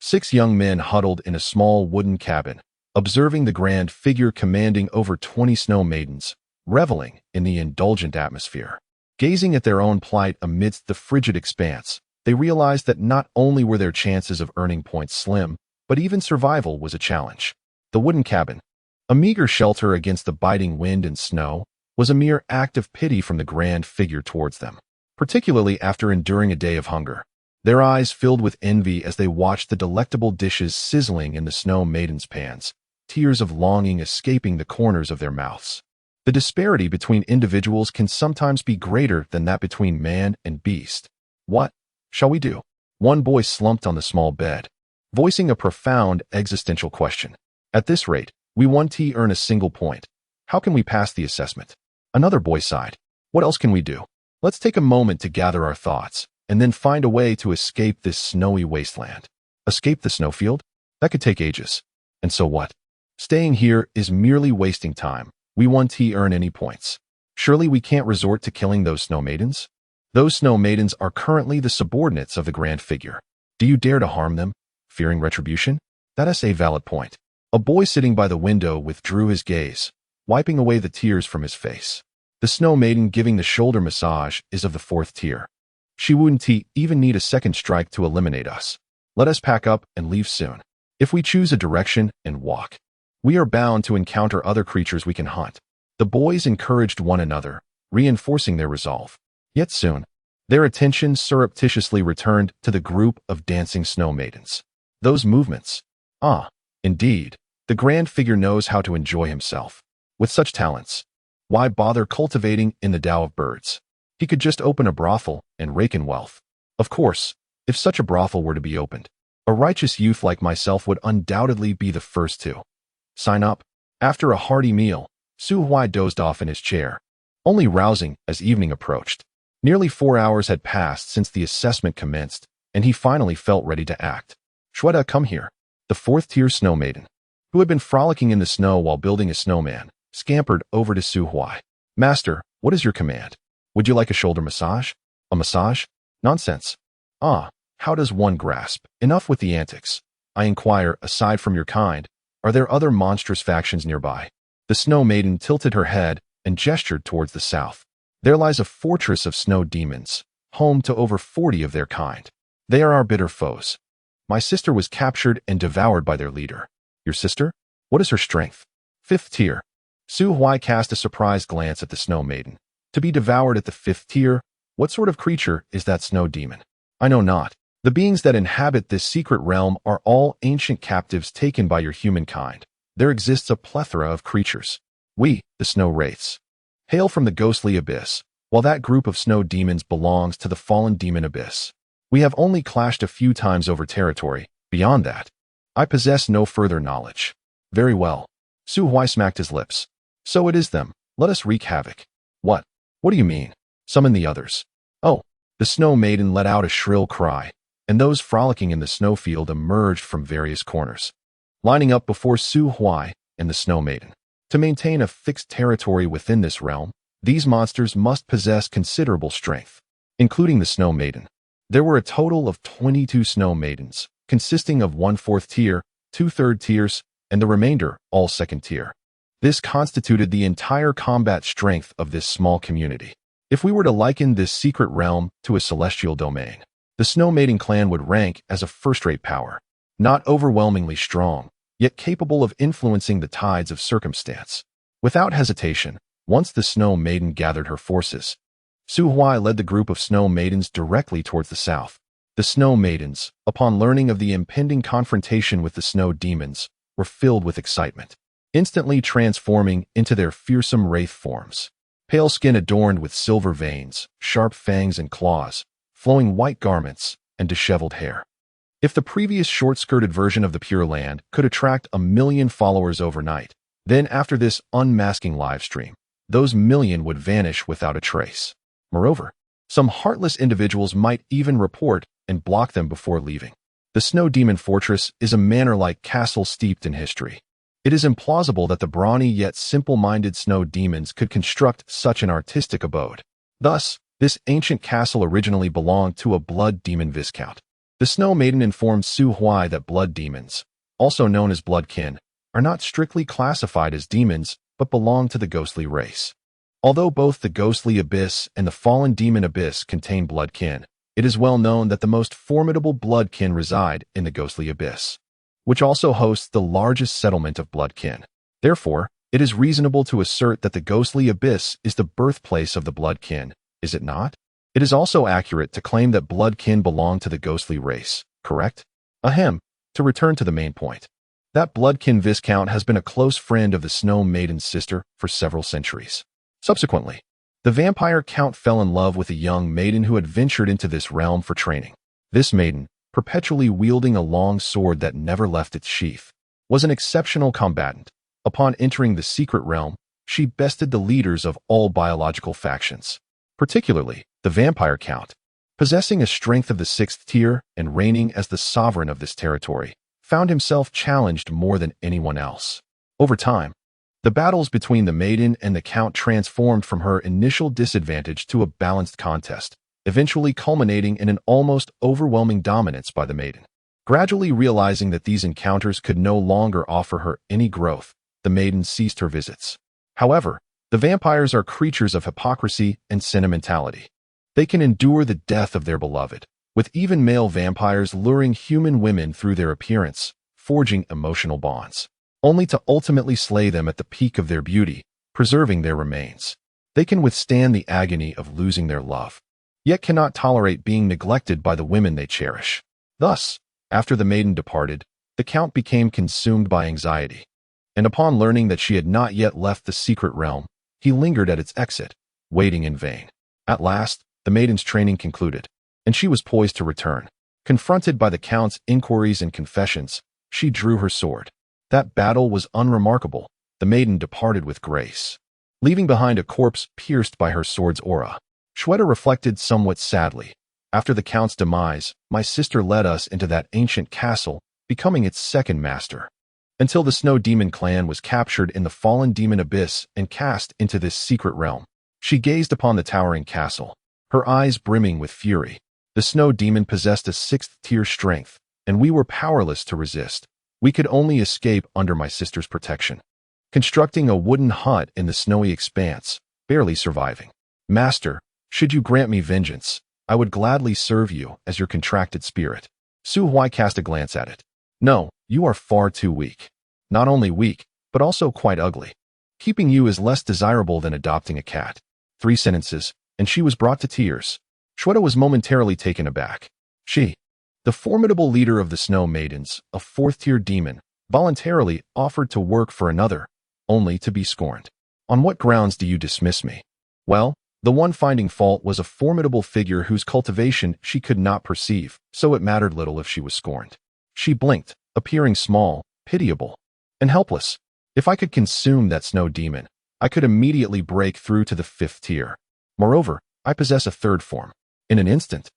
6 young men huddled in a small wooden cabin, observing the grand figure commanding over 20 snow maidens, reveling in the indulgent atmosphere. Gazing at their own plight amidst the frigid expanse, they realized that not only were their chances of earning points slim, but even survival was a challenge. The wooden cabin, a meager shelter against the biting wind and snow, was a mere act of pity from the grand figure towards them, particularly after enduring a day of hunger. Their eyes filled with envy as they watched the delectable dishes sizzling in the snow maidens' pans, tears of longing escaping the corners of their mouths. The disparity between individuals can sometimes be greater than that between man and beast. What shall we do? One boy slumped on the small bed, voicing a profound existential question. At this rate, we won't earn a single point. How can we pass the assessment? Another boy sighed. What else can we do? Let's take a moment to gather our thoughts, and then find a way to escape this snowy wasteland. Escape the snowfield? That could take ages. And so what? Staying here is merely wasting time. We won't earn any points. Surely we can't resort to killing those snow maidens? Those snow maidens are currently the subordinates of the grand figure. Do you dare to harm them, fearing retribution? That is a valid point. A boy sitting by the window withdrew his gaze, wiping away the tears from his face. The snow maiden giving the shoulder massage is of the 4th tier. She wouldn't even need a second strike to eliminate us. Let us pack up and leave soon. If we choose a direction and walk, we are bound to encounter other creatures we can hunt. The boys encouraged one another, reinforcing their resolve. Yet soon, their attention surreptitiously returned to the group of dancing snow maidens. Those movements. Indeed, the grand figure knows how to enjoy himself. With such talents, why bother cultivating in the Tao of birds? He could just open a brothel and rake in wealth. Of course, if such a brothel were to be opened, a righteous youth like myself would undoubtedly be the first to sign up. After a hearty meal, Su Huai dozed off in his chair, only rousing as evening approached. Nearly 4 hours had passed since the assessment commenced, and he finally felt ready to act. Shweta, come here. The 4th tier snow maiden, who had been frolicking in the snow while building a snowman, scampered over to Su Huai. Master, what is your command? Would you like a shoulder massage? A massage? Nonsense. How does one grasp? Enough with the antics. I inquire, aside from your kind, are there other monstrous factions nearby? The snow maiden tilted her head and gestured towards the south. There lies a fortress of snow demons, home to over 40 of their kind. They are our bitter foes. My sister was captured and devoured by their leader. Your sister? What is her strength? 5th tier. Su Huai cast a surprised glance at the snow maiden. To be devoured at the 5th tier? What sort of creature is that snow demon? I know not. The beings that inhabit this secret realm are all ancient captives taken by your humankind. There exists a plethora of creatures. We, the snow wraiths, hail from the ghostly abyss, while that group of snow demons belongs to the fallen demon abyss. We have only clashed a few times over territory. Beyond that, I possess no further knowledge. Very well. Su Huai smacked his lips. So it is them. Let us wreak havoc. What? What do you mean? Summon the others. Oh, the snow maiden let out a shrill cry, and those frolicking in the snowfield emerged from various corners, lining up before Su Huai and the snow maiden. To maintain a fixed territory within this realm, these monsters must possess considerable strength, including the snow maiden. There were a total of 22 snow maidens, consisting of 1/4 tier, 2 3rd tiers, and the remainder all 2nd tier. This constituted the entire combat strength of this small community. If we were to liken this secret realm to a celestial domain, the Snow Maiden clan would rank as a first-rate power, not overwhelmingly strong, yet capable of influencing the tides of circumstance. Without hesitation, once the Snow Maiden gathered her forces, Su Huai led the group of Snow Maidens directly towards the south. The Snow Maidens, upon learning of the impending confrontation with the Snow Demons, were filled with excitement, instantly transforming into their fearsome wraith forms. Pale skin adorned with silver veins, sharp fangs and claws, flowing white garments, and disheveled hair. If the previous short-skirted version of the Pure Land could attract 1 million followers overnight, then after this unmasking livestream, those million would vanish without a trace. Moreover, some heartless individuals might even report and block them before leaving. The Snow Demon Fortress is a manor-like castle steeped in history. It is implausible that the brawny yet simple-minded snow demons could construct such an artistic abode. Thus, this ancient castle originally belonged to a blood demon viscount. The Snow Maiden informed Su Huai that blood demons, also known as bloodkin, are not strictly classified as demons but belong to the ghostly race. Although both the ghostly abyss and the fallen demon abyss contain bloodkin, it is well known that the most formidable bloodkin reside in the ghostly abyss, which also hosts the largest settlement of bloodkin. Therefore, it is reasonable to assert that the ghostly abyss is the birthplace of the bloodkin, is it not? It is also accurate to claim that bloodkin belong to the ghostly race, correct? Ahem. To return to the main point. That bloodkin viscount has been a close friend of the Snow Maiden's sister for several centuries. Subsequently, the vampire count fell in love with a young maiden who had ventured into this realm for training. This maiden, perpetually wielding a long sword that never left its sheath, was an exceptional combatant. Upon entering the secret realm, she bested the leaders of all biological factions, particularly the vampire count. Possessing a strength of the 6th tier and reigning as the sovereign of this territory, found himself challenged more than anyone else. Over time, the battles between the maiden and the count transformed from her initial disadvantage to a balanced contest, eventually culminating in an almost overwhelming dominance by the maiden. Gradually realizing that these encounters could no longer offer her any growth, the maiden ceased her visits. However, the vampires are creatures of hypocrisy and sentimentality. They can endure the death of their beloved, with even male vampires luring human women through their appearance, forging emotional bonds, only to ultimately slay them at the peak of their beauty, preserving their remains. They can withstand the agony of losing their love, yet cannot tolerate being neglected by the women they cherish. Thus, after the maiden departed, the count became consumed by anxiety, and upon learning that she had not yet left the secret realm, he lingered at its exit, waiting in vain. At last, the maiden's training concluded, and she was poised to return. Confronted by the count's inquiries and confessions, she drew her sword. That battle was unremarkable. The maiden departed with grace, leaving behind a corpse pierced by her sword's aura. Shweta reflected somewhat sadly. After the count's demise, my sister led us into that ancient castle, becoming its second master, until the Snow Demon clan was captured in the fallen demon abyss and cast into this secret realm. She gazed upon the towering castle, her eyes brimming with fury. The Snow Demon possessed a 6th tier strength, and we were powerless to resist. We could only escape under my sister's protection, constructing a wooden hut in the snowy expanse, barely surviving. Master, should you grant me vengeance, I would gladly serve you as your contracted spirit. Su Huai cast a glance at it. No, you are far too weak. Not only weak, but also quite ugly. Keeping you is less desirable than adopting a cat. 3 sentences, and she was brought to tears. Shweta was momentarily taken aback. She, the formidable leader of the Snow Maidens, a 4th tier demon, voluntarily offered to work for another, only to be scorned. On what grounds do you dismiss me? Well, the one finding fault was a formidable figure whose cultivation she could not perceive, so it mattered little if she was scorned. She blinked, appearing small, pitiable, and helpless. If I could consume that snow demon, I could immediately break through to the 5th tier. Moreover, I possess a 3rd form. In an instant,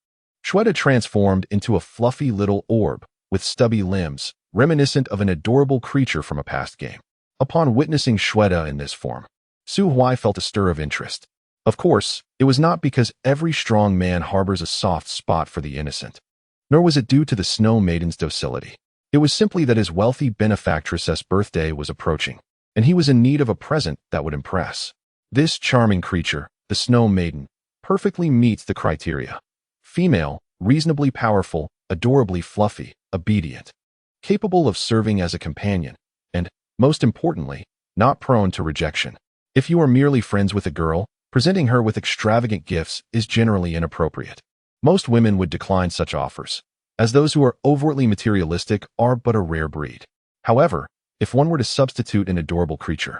Shweta transformed into a fluffy little orb with stubby limbs, reminiscent of an adorable creature from a past game. Upon witnessing Shweta in this form, Su Huai felt a stir of interest. Of course, it was not because every strong man harbors a soft spot for the innocent, nor was it due to the Snow Maiden's docility. It was simply that his wealthy benefactress's birthday was approaching, and he was in need of a present that would impress. This charming creature, the Snow Maiden, perfectly meets the criteria. Female, reasonably powerful, adorably fluffy, obedient, capable of serving as a companion, and, most importantly, not prone to rejection. If you are merely friends with a girl, presenting her with extravagant gifts is generally inappropriate. Most women would decline such offers, as those who are overtly materialistic are but a rare breed. However, if one were to substitute an adorable creature,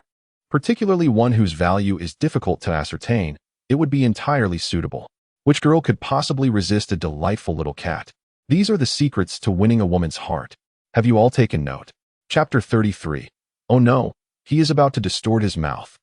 particularly one whose value is difficult to ascertain, it would be entirely suitable. Which girl could possibly resist a delightful little cat? These are the secrets to winning a woman's heart. Have you all taken note? Chapter 33. Oh no, he is about to distort his mouth.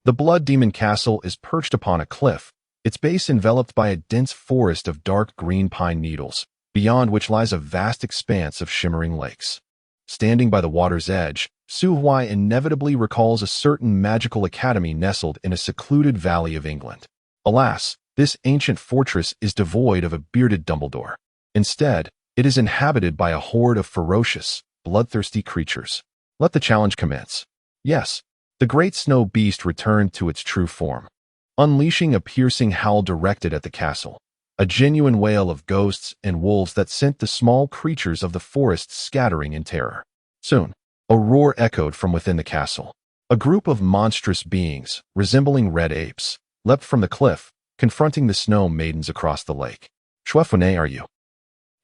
The Blood Demon Castle is perched upon a cliff, its base enveloped by a dense forest of dark green pine needles, beyond which lies a vast expanse of shimmering lakes. Standing by the water's edge, Su Huai inevitably recalls a certain magical academy nestled in a secluded valley of England. Alas, this ancient fortress is devoid of a bearded Dumbledore. Instead, It is inhabited by a horde of ferocious, bloodthirsty creatures. Let the challenge commence. Yes, the great snow beast returned to its true form, unleashing a piercing howl directed at the castle, a genuine wail of ghosts and wolves that sent the small creatures of the forest scattering in terror. Soon, a roar echoed from within the castle. A group of monstrous beings, resembling red apes, leapt from the cliff, confronting the snow maidens across the lake. Su Huai, are you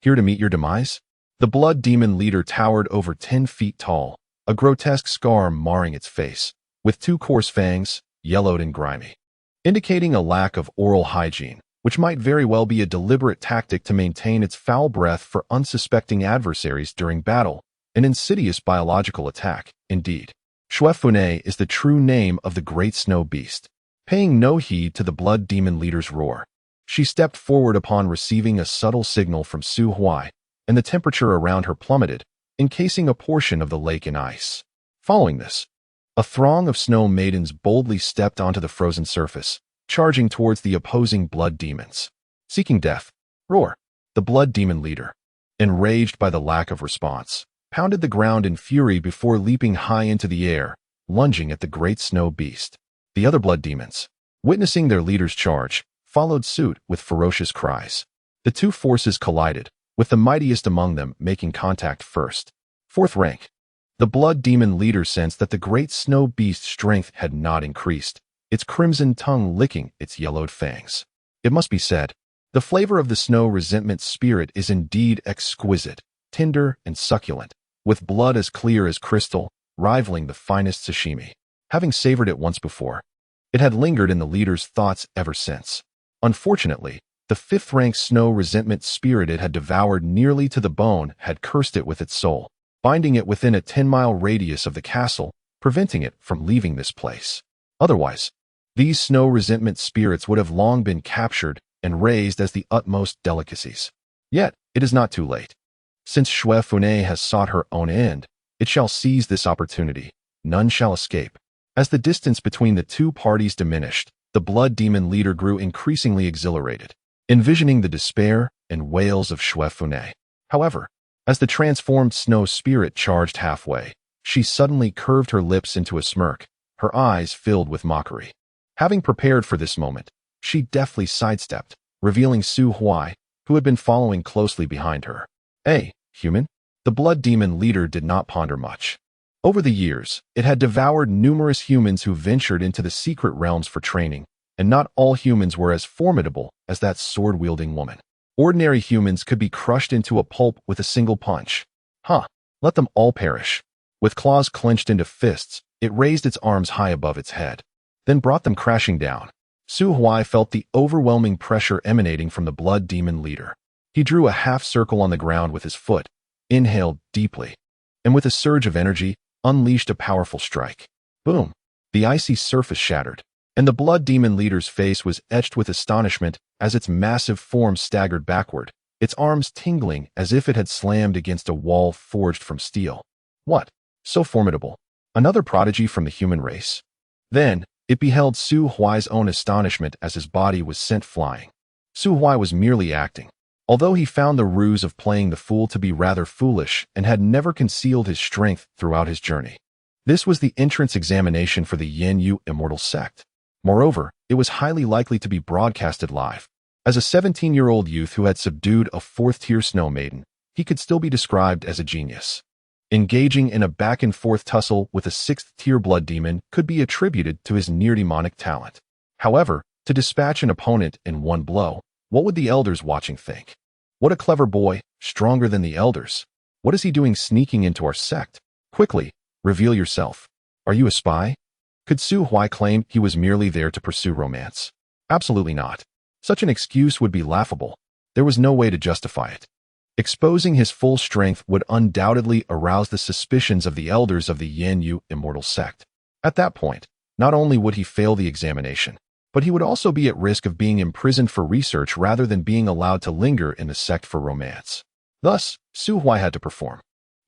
here to meet your demise? The blood demon leader towered over 10 feet tall, a grotesque scar marring its face, with 2 coarse fangs, yellowed and grimy, indicating a lack of oral hygiene, which might very well be a deliberate tactic to maintain its foul breath for unsuspecting adversaries during battle, an insidious biological attack, indeed. Su Huai is the true name of the great snow beast. Paying no heed to the blood demon leader's roar, she stepped forward upon receiving a subtle signal from Su Huai, and the temperature around her plummeted, encasing a portion of the lake in ice. Following this, a throng of snow maidens boldly stepped onto the frozen surface, charging towards the opposing blood demons. Seeking death, roar. The blood demon leader, enraged by the lack of response, pounded the ground in fury before leaping high into the air, lunging at the great snow beast. The other blood demons, witnessing their leader's charge, followed suit with ferocious cries. The two forces collided, with the mightiest among them making contact first. Fourth rank. The blood demon leader sensed that the great snow beast's strength had not increased, its crimson tongue licking its yellowed fangs. It must be said, the flavor of the snow resentment spirit is indeed exquisite, tender and succulent, with blood as clear as crystal, rivaling the finest sashimi. Having savored it once before, it had lingered in the leader's thoughts ever since. Unfortunately, the fifth-rank snow resentment spirit it had devoured nearly to the bone had cursed it with its soul, binding it within a 10-mile radius of the castle, preventing it from leaving this place. Otherwise, these snow resentment spirits would have long been captured and raised as the utmost delicacies. Yet, it is not too late. Since Su Huai has sought her own end, it shall seize this opportunity. None shall escape. As the distance between the two parties diminished, the blood demon leader grew increasingly exhilarated, envisioning the despair and wails of Su Huai. However, as the transformed snow spirit charged halfway, she suddenly curved her lips into a smirk, her eyes filled with mockery. Having prepared for this moment, she deftly sidestepped, revealing Su Huai, who had been following closely behind her. Hey, human? The blood demon leader did not ponder much. Over the years, it had devoured numerous humans who ventured into the secret realms for training, and not all humans were as formidable as that sword-wielding woman. Ordinary humans could be crushed into a pulp with a single punch. Let them all perish. With claws clenched into fists, it raised its arms high above its head, then brought them crashing down. Su Huai felt the overwhelming pressure emanating from the blood demon leader. He drew a half-circle on the ground with his foot, inhaled deeply, and with a surge of energy, unleashed a powerful strike. Boom! The icy surface shattered, and the blood demon leader's face was etched with astonishment as its massive form staggered backward, its arms tingling as if it had slammed against a wall forged from steel. What? So formidable? Another prodigy from the human race? Then, it beheld Su Huai's own astonishment as his body was sent flying. Su Huai was merely acting, although he found the ruse of playing the fool to be rather foolish and had never concealed his strength throughout his journey. This was the entrance examination for the Yin Immortal sect. Moreover, it was highly likely to be broadcasted live. As a 17-year-old youth who had subdued a 4th-tier snow maiden, he could still be described as a genius. Engaging in a back-and-forth tussle with a 6th-tier blood demon could be attributed to his near-demonic talent. However, to dispatch an opponent in one blow, what would the elders watching think? What a clever boy, stronger than the elders. What is he doing sneaking into our sect? Quickly, reveal yourself. Are you a spy? Could Su Huai claim he was merely there to pursue romance? Absolutely not. Such an excuse would be laughable. There was no way to justify it. Exposing his full strength would undoubtedly arouse the suspicions of the elders of the Yin Immortal sect. At that point, not only would he fail the examination, but he would also be at risk of being imprisoned for research rather than being allowed to linger in the sect for romance. Thus, Su Huai had to perform.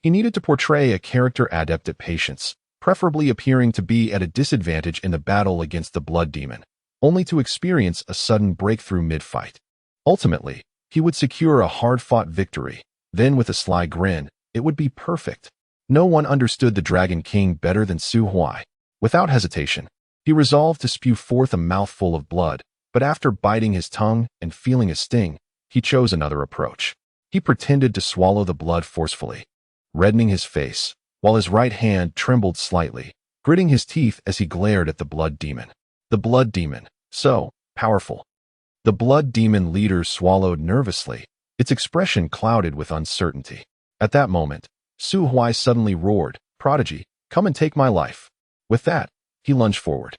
He needed to portray a character adept at patience, preferably appearing to be at a disadvantage in the battle against the blood demon, only to experience a sudden breakthrough mid-fight. Ultimately, he would secure a hard-fought victory, Then with a sly grin, it would be perfect. No one understood the Dragon King better than Su Huai. Without hesitation, he resolved to spew forth a mouthful of blood, but after biting his tongue and feeling a sting, he chose another approach. He pretended to swallow the blood forcefully, reddening his face, while his right hand trembled slightly, gritting his teeth as he glared at the blood demon. The blood demon, so powerful. The blood demon leader swallowed nervously, its expression clouded with uncertainty. At that moment, Su Huai suddenly roared, "Prodigy, come and take my life." With that, he lunged forward.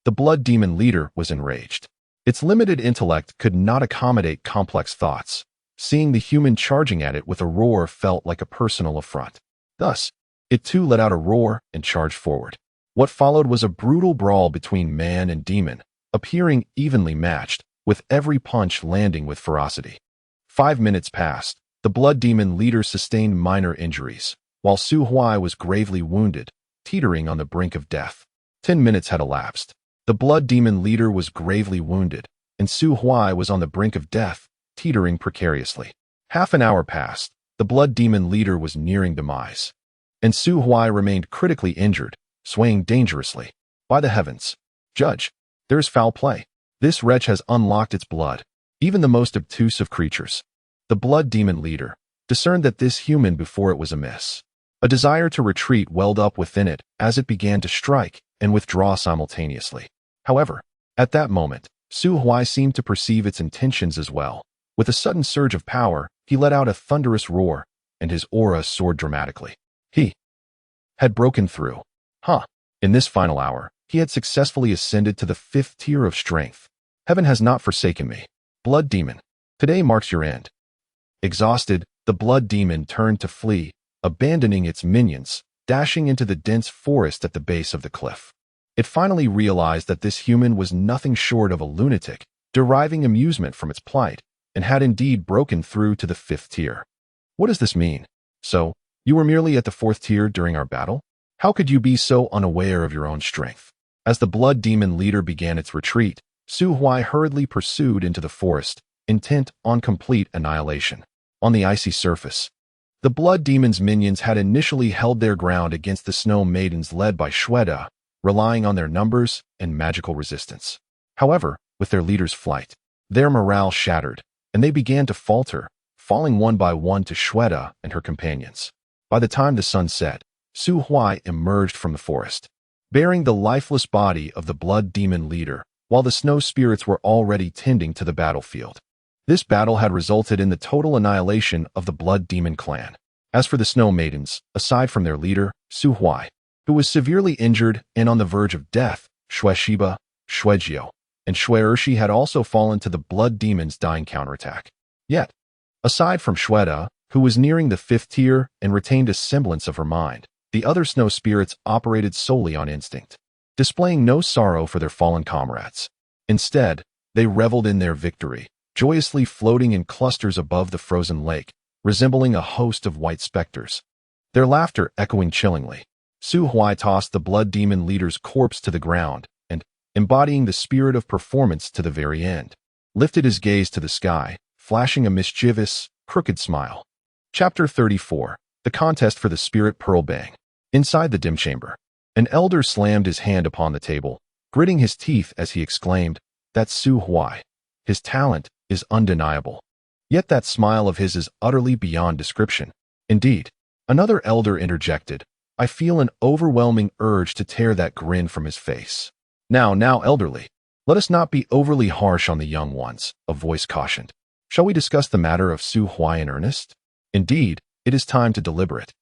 The blood demon leader was enraged. Its limited intellect could not accommodate complex thoughts. Seeing the human charging at it with a roar felt like a personal affront. Thus, it too let out a roar and charged forward. What followed was a brutal brawl between man and demon, appearing evenly matched, with every punch landing with ferocity. 5 minutes passed. The blood demon leader sustained minor injuries, while Su Huai was gravely wounded, teetering on the brink of death. 10 minutes had elapsed. The blood demon leader was gravely wounded, and Su Huai was on the brink of death, teetering precariously. Half an hour passed. The blood demon leader was nearing demise, and Su Huai remained critically injured, swaying dangerously. By the heavens, Judge, there is foul play. This wretch has unlocked its blood. Even the most obtuse of creatures, the blood demon leader, discerned that this human before it was amiss. A desire to retreat welled up within it as it began to strike and withdraw simultaneously. However, at that moment, Su Huai seemed to perceive its intentions as well. With a sudden surge of power, he let out a thunderous roar, and his aura soared dramatically. He had broken through. In this final hour, he had successfully ascended to the 5th tier of strength. Heaven has not forsaken me. Blood demon, today marks your end. Exhausted, the blood demon turned to flee, abandoning its minions, dashing into the dense forest at the base of the cliff. It finally realized that this human was nothing short of a lunatic, deriving amusement from its plight, and had indeed broken through to the 5th tier. What does this mean? So, you were merely at the 4th tier during our battle? How could you be so unaware of your own strength? As the blood demon leader began its retreat, Su Huai hurriedly pursued into the forest, intent on complete annihilation. On the icy surface, the blood demon's minions had initially held their ground against the snow maidens led by Shweta, relying on their numbers and magical resistance. However, with their leader's flight, their morale shattered, and they began to falter, falling one by one to Shweta and her companions. By the time the sun set, Su Huai emerged from the forest, bearing the lifeless body of the blood demon leader, while the snow spirits were already tending to the battlefield. This battle had resulted in the total annihilation of the blood demon clan. As for the snow maidens, aside from their leader, Su Huai, who was severely injured and on the verge of death, Shueshiba, Shuejio, and Shueershi had also fallen to the blood demon's dying counterattack. Yet, aside from Shweta, who was nearing the 5th tier and retained a semblance of her mind, the other snow spirits operated solely on instinct, displaying no sorrow for their fallen comrades. Instead, they reveled in their victory, joyously floating in clusters above the frozen lake, resembling a host of white specters. Their laughter echoing chillingly. Su Huai tossed the blood demon leader's corpse to the ground and, embodying the spirit of performance to the very end, lifted his gaze to the sky, flashing a mischievous, crooked smile. Chapter 34. The Contest for the Spirit Pearl Bang. Inside the dim chamber, an elder slammed his hand upon the table, gritting his teeth as he exclaimed, "That's Su Huai. His talent is undeniable. Yet that smile of his is utterly beyond description." Indeed, another elder interjected, "I feel an overwhelming urge to tear that grin from his face." Now, elderly, let us not be overly harsh on the young ones," a voice cautioned. "Shall we discuss the matter of Su Huai in earnest? Indeed, it is time to deliberate."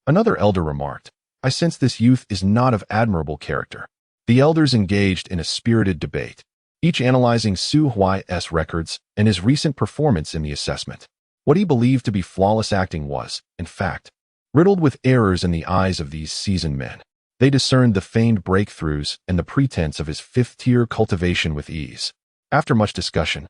Another elder remarked, "I sense this youth is not of admirable character." The elders engaged in a spirited debate, each analyzing Su Huai's records and his recent performance in the assessment. What he believed to be flawless acting was, in fact, riddled with errors in the eyes of these seasoned men. They discerned the feigned breakthroughs and the pretense of his 5th-tier cultivation with ease. After much discussion,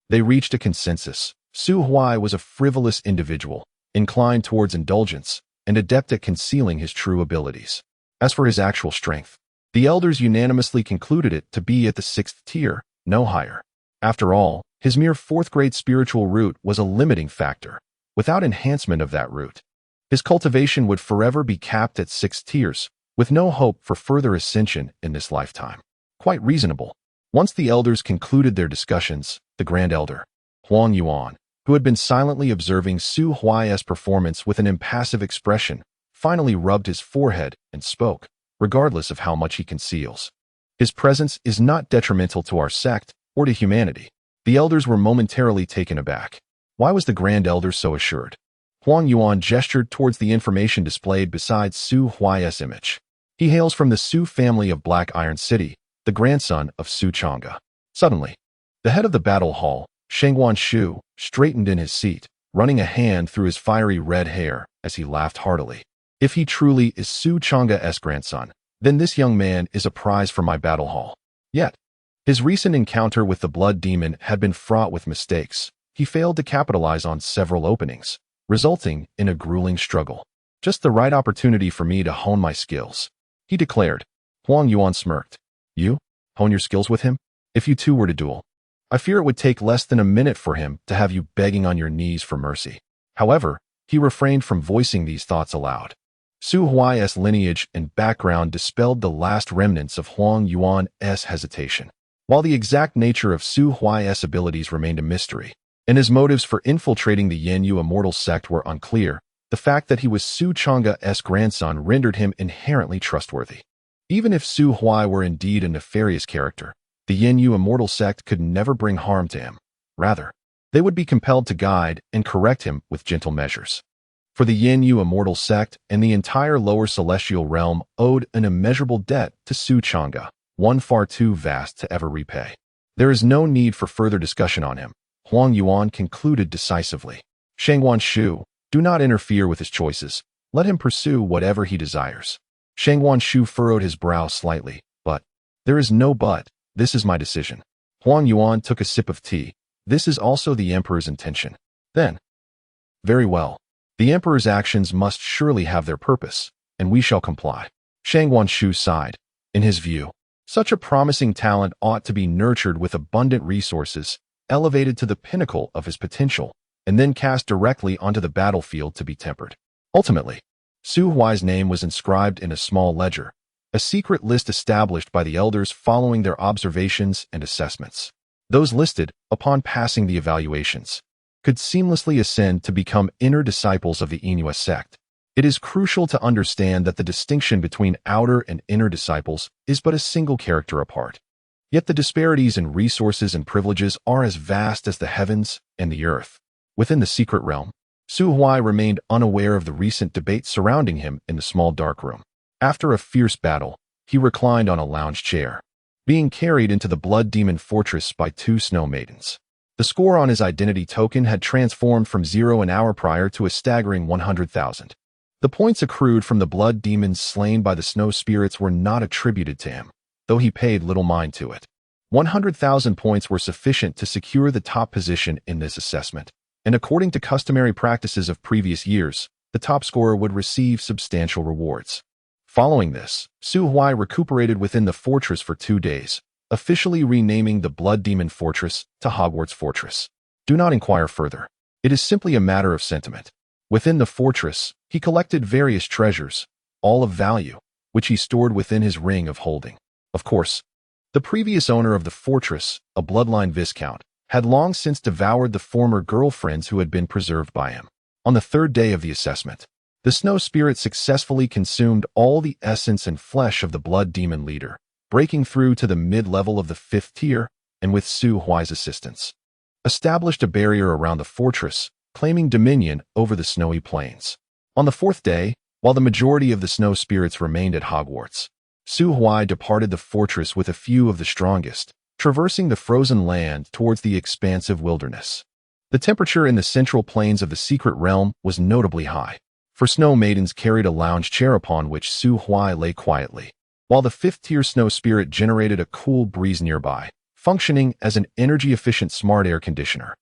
they reached a consensus. Su Huai was a frivolous individual, inclined towards indulgence, and adept at concealing his true abilities. As for his actual strength, the elders unanimously concluded it to be at the 6th tier, no higher. After all, his mere 4th-grade spiritual root was a limiting factor, Without enhancement of that root, his cultivation would forever be capped at 6 tiers, with no hope for further ascension in this lifetime. Quite reasonable. Once the elders concluded their discussions, the Grand Elder, Huang Yuan, who had been silently observing Su Huai's performance with an impassive expression, finally rubbed his forehead and spoke, regardless of how much he conceals. His presence is not detrimental to our sect or to humanity. The elders were momentarily taken aback. Why was the Grand Elder so assured? Huang Yuan gestured towards the information displayed beside Su Huai's image. He hails from the Su family of Black Iron City, the grandson of Su Chang'e. Suddenly, the head of the battle hall, Shengguan Shu, straightened in his seat, running a hand through his fiery red hair as he laughed heartily. If he truly is Su Chang'e's grandson, then this young man is a prize for my battle hall. Yet, his recent encounter with the blood demon had been fraught with mistakes. He failed to capitalize on several openings, resulting in a grueling struggle. Just the right opportunity for me to hone my skills, he declared. Huang Yuan smirked. You? Hone your skills with him? If you two were to duel, I fear it would take less than a minute for him to have you begging on your knees for mercy. However, he refrained from voicing these thoughts aloud. Su Huai's lineage and background dispelled the last remnants of Huang Yuan's hesitation. While the exact nature of Su Huai's abilities remained a mystery, and his motives for infiltrating the Yanyu immortal sect were unclear, the fact that he was Su Chang'e's grandson rendered him inherently trustworthy. Even if Su Huai were indeed a nefarious character, the Yanyu immortal sect could never bring harm to him. Rather, they would be compelled to guide and correct him with gentle measures. For the Yanyu immortal sect and the entire lower celestial realm owed an immeasurable debt to Su Chang'e, one far too vast to ever repay. There is no need for further discussion on him, Huang Yuan concluded decisively. Shengguan Shu, do not interfere with his choices. Let him pursue whatever he desires. Shengguan Shu furrowed his brow slightly. But, there is no but, this is my decision. Huang Yuan took a sip of tea. This is also the Emperor's intention. Then, very well. The Emperor's actions must surely have their purpose, and we shall comply. Shengguan Shu sighed. In his view, such a promising talent ought to be nurtured with abundant resources, elevated to the pinnacle of his potential, and then cast directly onto the battlefield to be tempered. Ultimately, Su Huai's name was inscribed in a small ledger, a secret list established by the elders following their observations and assessments. Those listed, upon passing the evaluations, could seamlessly ascend to become inner disciples of the Innu sect. It is crucial to understand that the distinction between outer and inner disciples is but a single character apart. Yet the disparities in resources and privileges are as vast as the heavens and the earth. Within the secret realm, Su Huai remained unaware of the recent debate surrounding him in the small dark room. After a fierce battle, he reclined on a lounge chair, being carried into the blood demon fortress by 2 snow maidens. The score on his identity token had transformed from 0 an hour prior to a staggering 100,000. The points accrued from the blood demons slain by the snow spirits were not attributed to him, though he paid little mind to it. 100,000 points were sufficient to secure the top position in this assessment, and according to customary practices of previous years, the top scorer would receive substantial rewards. Following this, Su Huai recuperated within the fortress for 2 days, officially renaming the Blood Demon Fortress to Hogwarts Fortress. Do not inquire further. It is simply a matter of sentiment. Within the fortress, he collected various treasures, all of value, which he stored within his ring of holding. Of course, the previous owner of the fortress, a bloodline viscount, had long since devoured the former girlfriends who had been preserved by him. On the 3rd day of the assessment, the snow spirit successfully consumed all the essence and flesh of the blood demon leader, breaking through to the mid-level of the 5th tier, and with Su Huai's assistance, established a barrier around the fortress, claiming dominion over the snowy plains. On the 4th day, while the majority of the snow spirits remained at Hogwarts, Su Huai departed the fortress with a few of the strongest, traversing the frozen land towards the expansive wilderness. The temperature in the central plains of the secret realm was notably high, for snow maidens carried a lounge chair upon which Su Huai lay quietly, while the 5th-tier snow spirit generated a cool breeze nearby, functioning as an energy-efficient smart air conditioner.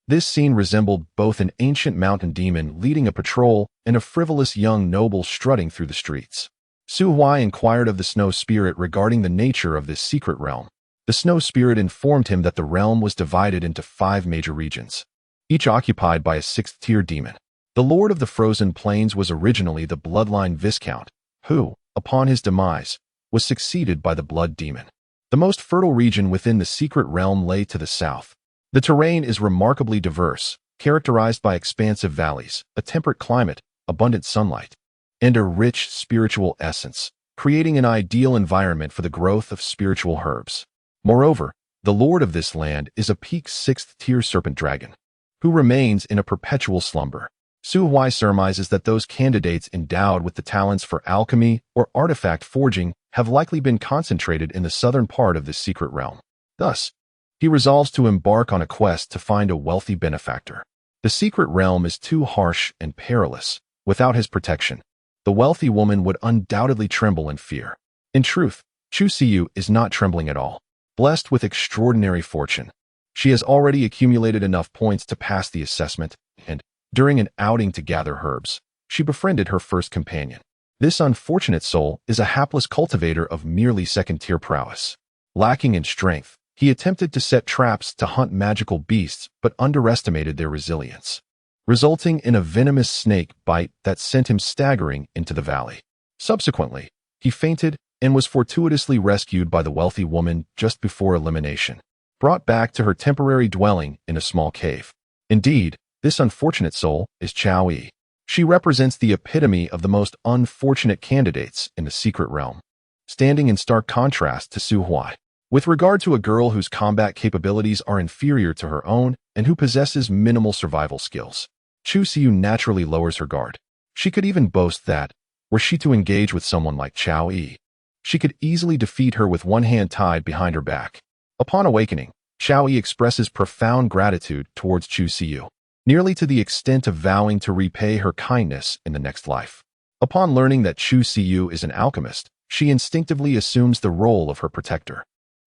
This scene resembled both an ancient mountain demon leading a patrol and a frivolous young noble strutting through the streets. Su Huai inquired of the snow spirit regarding the nature of this secret realm. The snow spirit informed him that the realm was divided into 5 major regions, each occupied by a 6th-tier demon. The Lord of the Frozen Plains was originally the bloodline Viscount, who, upon his demise, was succeeded by the Blood Demon. The most fertile region within the secret realm lay to the south. The terrain is remarkably diverse, characterized by expansive valleys, a temperate climate, abundant sunlight, and a rich spiritual essence, creating an ideal environment for the growth of spiritual herbs. Moreover, the lord of this land is a peak 6th-tier serpent dragon, who remains in a perpetual slumber. Su Huai surmises that those candidates endowed with the talents for alchemy or artifact forging have likely been concentrated in the southern part of this secret realm. Thus, he resolves to embark on a quest to find a wealthy benefactor. The secret realm is too harsh and perilous. Without his protection, the wealthy woman would undoubtedly tremble in fear. In truth, Chu Siyu is not trembling at all. Blessed with extraordinary fortune, she has already accumulated enough points to pass the assessment, and, during an outing to gather herbs, she befriended her first companion. This unfortunate soul is a hapless cultivator of merely second-tier prowess. Lacking in strength, he attempted to set traps to hunt magical beasts but underestimated their resilience, resulting in a venomous snake bite that sent him staggering into the valley. Subsequently, he fainted and was fortuitously rescued by the wealthy woman just before elimination, brought back to her temporary dwelling in a small cave. Indeed, this unfortunate soul is Chao Yi. She represents the epitome of the most unfortunate candidates in the secret realm, standing in stark contrast to Su Huai. With regard to a girl whose combat capabilities are inferior to her own and who possesses minimal survival skills, Chu Siyu naturally lowers her guard. She could even boast that, were she to engage with someone like Chao Yi, she could easily defeat her with one hand tied behind her back. Upon awakening, Chao Yi expresses profound gratitude towards Chu Siyu, nearly to the extent of vowing to repay her kindness in the next life. Upon learning that Chu Siyu is an alchemist, she instinctively assumes the role of her protector.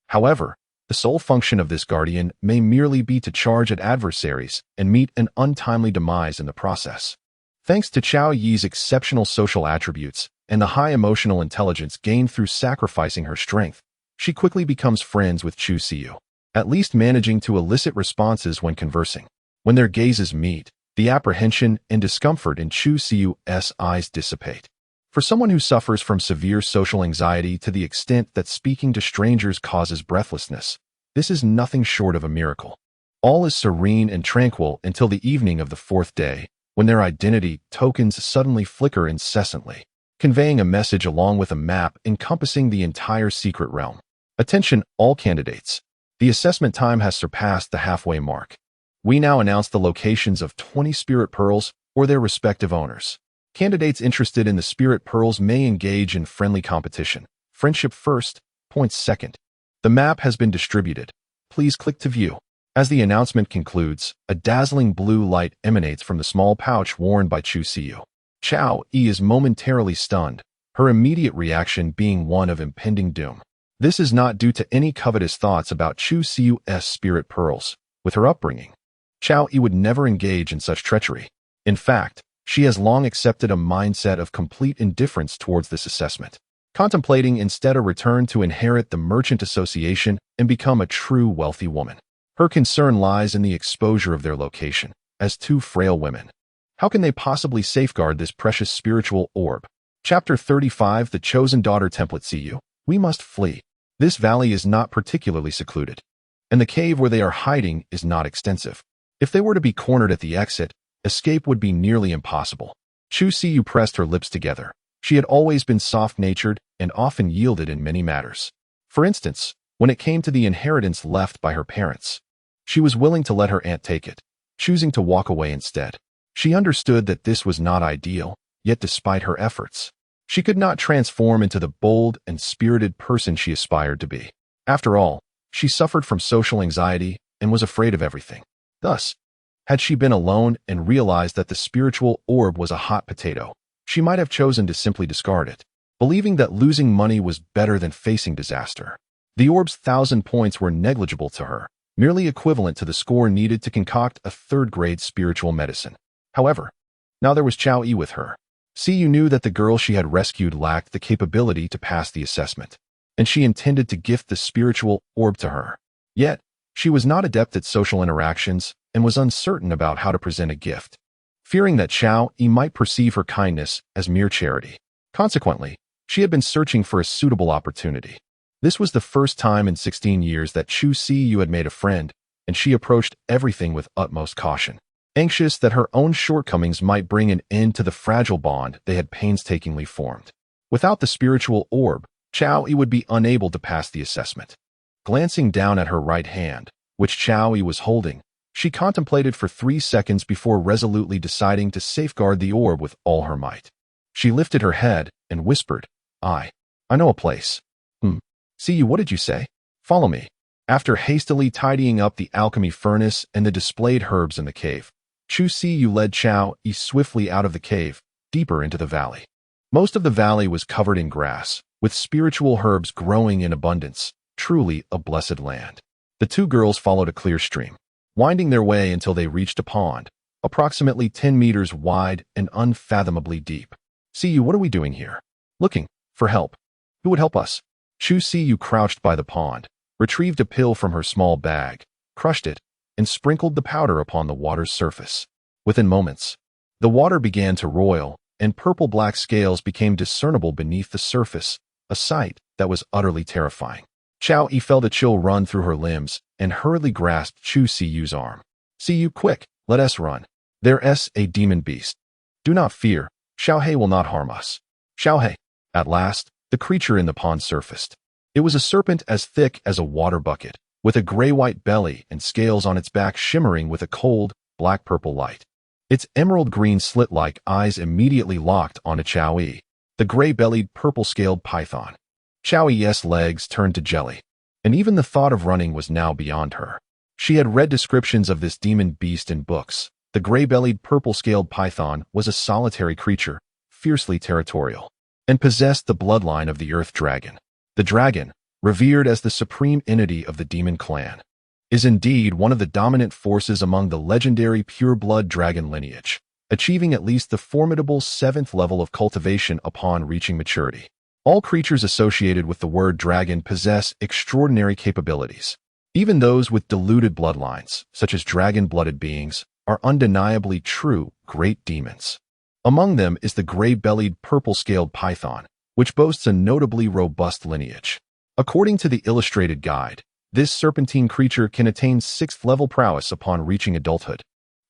However, the sole function of this guardian may merely be to charge at adversaries and meet an untimely demise in the process. Thanks to Chao Yi's exceptional social attributes and the high emotional intelligence gained through sacrificing her strength, she quickly becomes friends with Chu Siyu, at least managing to elicit responses when conversing. When their gazes meet, the apprehension and discomfort in Chu Siyu's eyes dissipate. For someone who suffers from severe social anxiety to the extent that speaking to strangers causes breathlessness, this is nothing short of a miracle. All is serene and tranquil until the evening of the 4th day, when their identity tokens suddenly flicker incessantly, conveying a message along with a map encompassing the entire secret realm. Attention, all candidates. The assessment time has surpassed the halfway mark. We now announce the locations of 20 spirit pearls or their respective owners. Candidates interested in the spirit pearls may engage in friendly competition. Friendship first, points second. The map has been distributed. Please click to view. As the announcement concludes, a dazzling blue light emanates from the small pouch worn by Chu Siyu. Chao Yi is momentarily stunned, her immediate reaction being one of impending doom. This is not due to any covetous thoughts about Chu Siyu's spirit pearls. With her upbringing, Chao Yi would never engage in such treachery. In fact, she has long accepted a mindset of complete indifference towards this assessment, contemplating instead a return to inherit the merchant association and become a true wealthy woman. Her concern lies in the exposure of their location, as two frail women. How can they possibly safeguard this precious spiritual orb? Chapter 35, The Chosen Daughter Template. Siyu, we must flee. This valley is not particularly secluded, and the cave where they are hiding is not extensive. If they were to be cornered at the exit, escape would be nearly impossible. Chu Siyu pressed her lips together. She had always been soft-natured and often yielded in many matters. For instance, when it came to the inheritance left by her parents, she was willing to let her aunt take it, choosing to walk away instead. She understood that this was not ideal, yet despite her efforts, she could not transform into the bold and spirited person she aspired to be. After all, she suffered from social anxiety and was afraid of everything. Thus, had she been alone and realized that the spiritual orb was a hot potato, she might have chosen to simply discard it, believing that losing money was better than facing disaster. The orb's 1,000 points were negligible to her, merely equivalent to the score needed to concoct a 3rd-grade spiritual medicine. However, now there was Chao Yi with her. Siyu knew that the girl she had rescued lacked the capability to pass the assessment, and she intended to gift the spiritual orb to her. Yet, she was not adept at social interactions and was uncertain about how to present a gift. fearing that Chao Yi might perceive her kindness as mere charity. Consequently, she had been searching for a suitable opportunity. This was the first time in 16 years that Chu Siyu had made a friend, and she approached everything with utmost caution, anxious that her own shortcomings might bring an end to the fragile bond they had painstakingly formed. Without the spiritual orb, Chao Yi would be unable to pass the assessment. Glancing down at her right hand, which Chao Yi was holding, she contemplated for 3 seconds before resolutely deciding to safeguard the orb with all her might. She lifted her head and whispered, I know a place. See, what did you say? Follow me. After hastily tidying up the alchemy furnace and the displayed herbs in the cave, Chu Siyu led Chao Yi swiftly out of the cave, deeper into the valley. Most of the valley was covered in grass, with spiritual herbs growing in abundance, truly a blessed land. The two girls followed a clear stream, winding their way until they reached a pond, approximately 10 meters wide and unfathomably deep. Siyu, what are we doing here? Looking for help. Who would help us? Chu Siyu crouched by the pond, retrieved a pill from her small bag, crushed it, and sprinkled the powder upon the water's surface. Within moments, the water began to roil, and purple-black scales became discernible beneath the surface, a sight that was utterly terrifying. Chao Yi felt a chill run through her limbs and hurriedly grasped Chu Siyu's arm. Siyu, quick, let us run. There's a demon beast. Do not fear, Xiaohei will not harm us. Xiaohei. At last, the creature in the pond surfaced. It was a serpent as thick as a water bucket, with a gray-white belly and scales on its back shimmering with a cold, black-purple light. Its emerald-green slit-like eyes immediately locked onto Chao Yi, the gray-bellied, purple-scaled python. Chao Yi's legs turned to jelly, and even the thought of running was now beyond her. She had read descriptions of this demon beast in books. The gray-bellied, purple-scaled python was a solitary creature, fiercely territorial, and possessed the bloodline of the earth dragon. The dragon, revered as the supreme entity of the demon clan, is indeed one of the dominant forces among the legendary pure-blood dragon lineage, achieving at least the formidable 7th level of cultivation upon reaching maturity. All creatures associated with the word dragon possess extraordinary capabilities. Even those with diluted bloodlines, such as dragon-blooded beings, are undeniably true great demons. Among them is the gray-bellied, purple-scaled python, which boasts a notably robust lineage. According to the illustrated guide, this serpentine creature can attain 6th-level prowess upon reaching adulthood,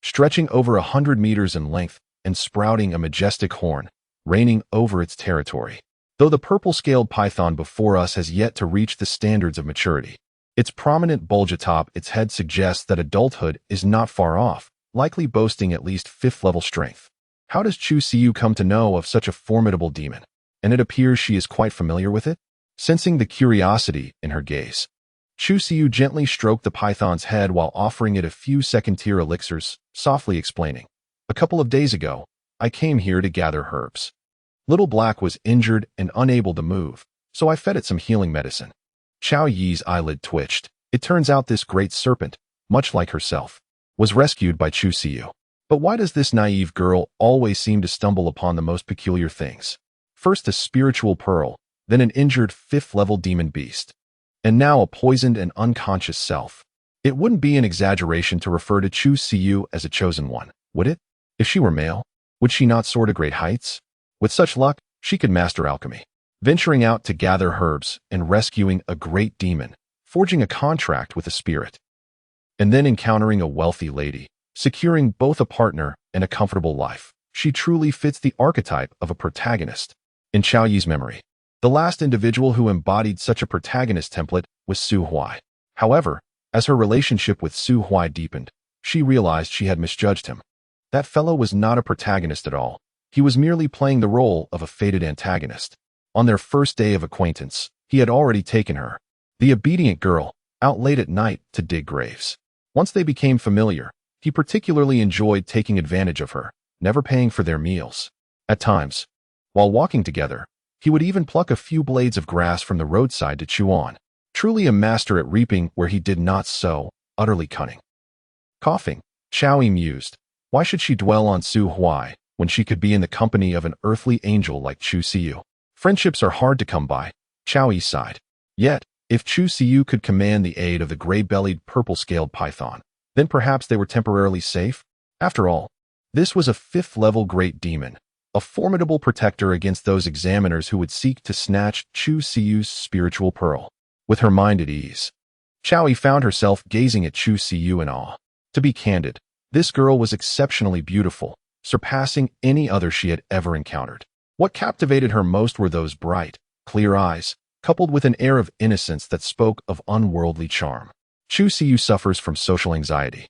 stretching over 100 meters in length and sprouting a majestic horn, reigning over its territory. Though the purple-scaled python before us has yet to reach the standards of maturity, its prominent bulge atop its head suggests that adulthood is not far off, likely boasting at least 5th-level strength. How does Chu Siyu come to know of such a formidable demon? And it appears she is quite familiar with it? Sensing the curiosity in her gaze, Chu Siyu gently stroked the python's head while offering it a few second-tier elixirs, softly explaining, "A couple of days ago, I came here to gather herbs. Little Black was injured and unable to move, so I fed it some healing medicine." Chao Yi's eyelid twitched. It turns out this great serpent, much like herself, was rescued by Chu Siyu. But why does this naive girl always seem to stumble upon the most peculiar things? First a spiritual peril, then an injured 5th-level demon beast, and now a poisoned and unconscious self. It wouldn't be an exaggeration to refer to Chu Siyu as a chosen one, would it? If she were male, would she not soar to great heights? With such luck, she could master alchemy, venturing out to gather herbs and rescuing a great demon, forging a contract with a spirit, and then encountering a wealthy lady, securing both a partner and a comfortable life. She truly fits the archetype of a protagonist. In Chao Yi's memory, the last individual who embodied such a protagonist template was Su Huai. However, as her relationship with Su Huai deepened, she realized she had misjudged him. That fellow was not a protagonist at all. He was merely playing the role of a fated antagonist. On their first day of acquaintance, he had already taken her, the obedient girl, out late at night to dig graves. Once they became familiar, he particularly enjoyed taking advantage of her, never paying for their meals. At times, while walking together, he would even pluck a few blades of grass from the roadside to chew on. Truly a master at reaping where he did not sow, utterly cunning. Coughing, Chao Yi mused, why should she dwell on Su Huai when she could be in the company of an earthly angel like Chu Siyu? Friendships are hard to come by, Chao Yi sighed. Yet, if Chu Siyu could command the aid of the gray-bellied, purple-scaled python, then perhaps they were temporarily safe. After all, This was a 5th-level great demon, a formidable protector against those examiners who would seek to snatch Chu Siyu's spiritual pearl. With her mind at ease, Xiaoyi found herself gazing at Chu Siyu in awe. To be candid, this girl was exceptionally beautiful, surpassing any other she had ever encountered. What captivated her most were those bright, clear eyes, coupled with an air of innocence that spoke of unworldly charm. Chu Siyu suffers from social anxiety,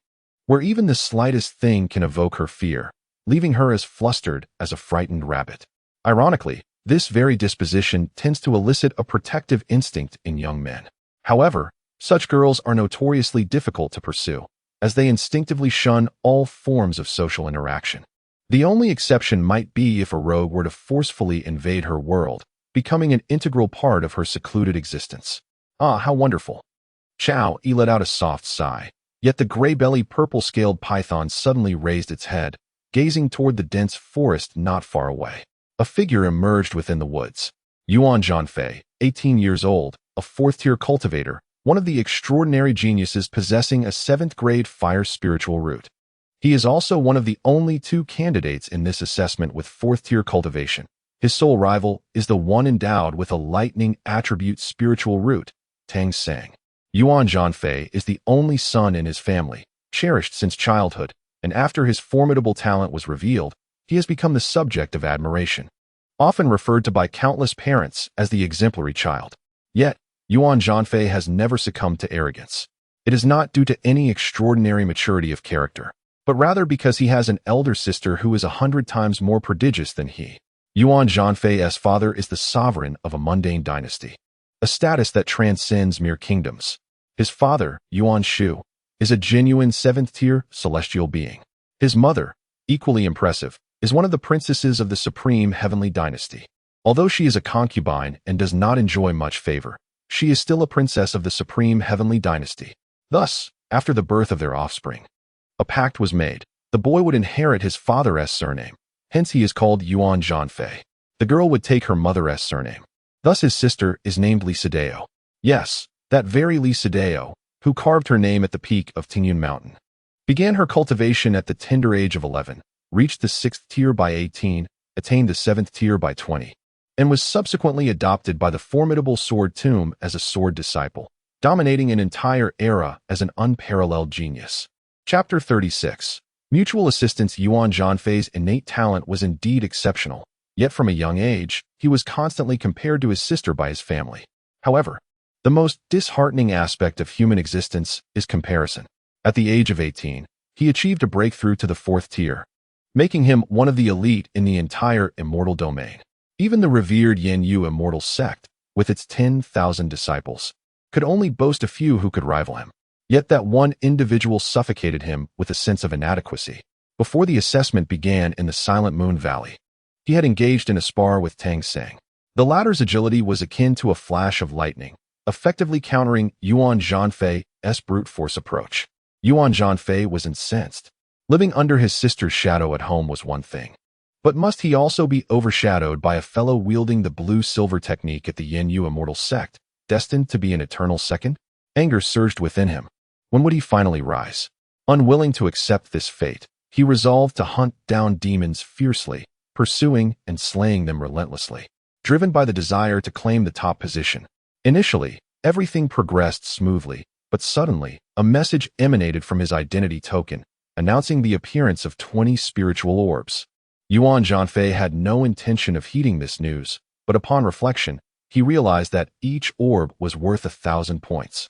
where even the slightest thing can evoke her fear, leaving her as flustered as a frightened rabbit. Ironically, this very disposition tends to elicit a protective instinct in young men. However, such girls are notoriously difficult to pursue, as they instinctively shun all forms of social interaction. The only exception might be if a rogue were to forcefully invade her world, becoming an integral part of her secluded existence. Ah, how wonderful! Xiaoyi let out a soft sigh, yet the gray-bellied purple-scaled python suddenly raised its head, gazing toward the dense forest not far away. A figure emerged within the woods. Yuan Zhanfei, 18 years old, a 4th-tier cultivator, one of the extraordinary geniuses possessing a 7th-grade fire spiritual root. He is also one of the only 2 candidates in this assessment with 4th-tier cultivation. His sole rival is the one endowed with a lightning attribute spiritual root, Tang Sang. Yuan Zhanfei is the only son in his family, cherished since childhood, and after his formidable talent was revealed, he has become the subject of admiration, often referred to by countless parents as the exemplary child. Yet, Yuan Zhanfei has never succumbed to arrogance. It is not due to any extraordinary maturity of character, but rather because he has an elder sister who is 100 times more prodigious than he. Yuan Zhanfei's father is the sovereign of a mundane dynasty, a status that transcends mere kingdoms. His father, Yuan Shu, is a genuine 7th-tier celestial being. His mother, equally impressive, is one of the princesses of the supreme heavenly dynasty. Although she is a concubine and does not enjoy much favor, she is still a princess of the supreme heavenly dynasty. Thus, after the birth of their offspring, a pact was made. The boy would inherit his father's surname, hence he is called Yuan Zhanfei. The girl would take her mother's surname. Thus his sister is named Li Sideo. Yes, that very Li Sideo, who carved her name at the peak of Tingyun Mountain. Began her cultivation at the tender age of 11, reached the 6th tier by 18, attained the 7th tier by 20, and was subsequently adopted by the formidable Sword Tomb as a sword disciple, dominating an entire era as an unparalleled genius. Chapter 36. Mutual assistance. Yuan Zhanfei's innate talent was indeed exceptional, yet from a young age, he was constantly compared to his sister by his family. However, the most disheartening aspect of human existence is comparison. At the age of 18, he achieved a breakthrough to the 4th tier, making him one of the elite in the entire immortal domain. Even the revered Yan Yu immortal sect, with its 10,000 disciples, could only boast a few who could rival him. Yet that one individual suffocated him with a sense of inadequacy. Before the assessment began in the Silent Moon Valley, he had engaged in a spar with Tang Sang. The latter's agility was akin to a flash of lightning, effectively countering Yuan Zhanfei's brute force approach. Yuan Zhanfei was incensed. Living under his sister's shadow at home was one thing. But must he also be overshadowed by a fellow wielding the blue-silver technique at the Yan Yu immortal sect, destined to be an eternal second? Anger surged within him. When would he finally rise? Unwilling to accept this fate, he resolved to hunt down demons fiercely, pursuing and slaying them relentlessly, driven by the desire to claim the top position. Initially, everything progressed smoothly, but suddenly, a message emanated from his identity token, announcing the appearance of 20 spiritual orbs. Yuan Zhanfei had no intention of heeding this news, but upon reflection, he realized that each orb was worth 1,000 points,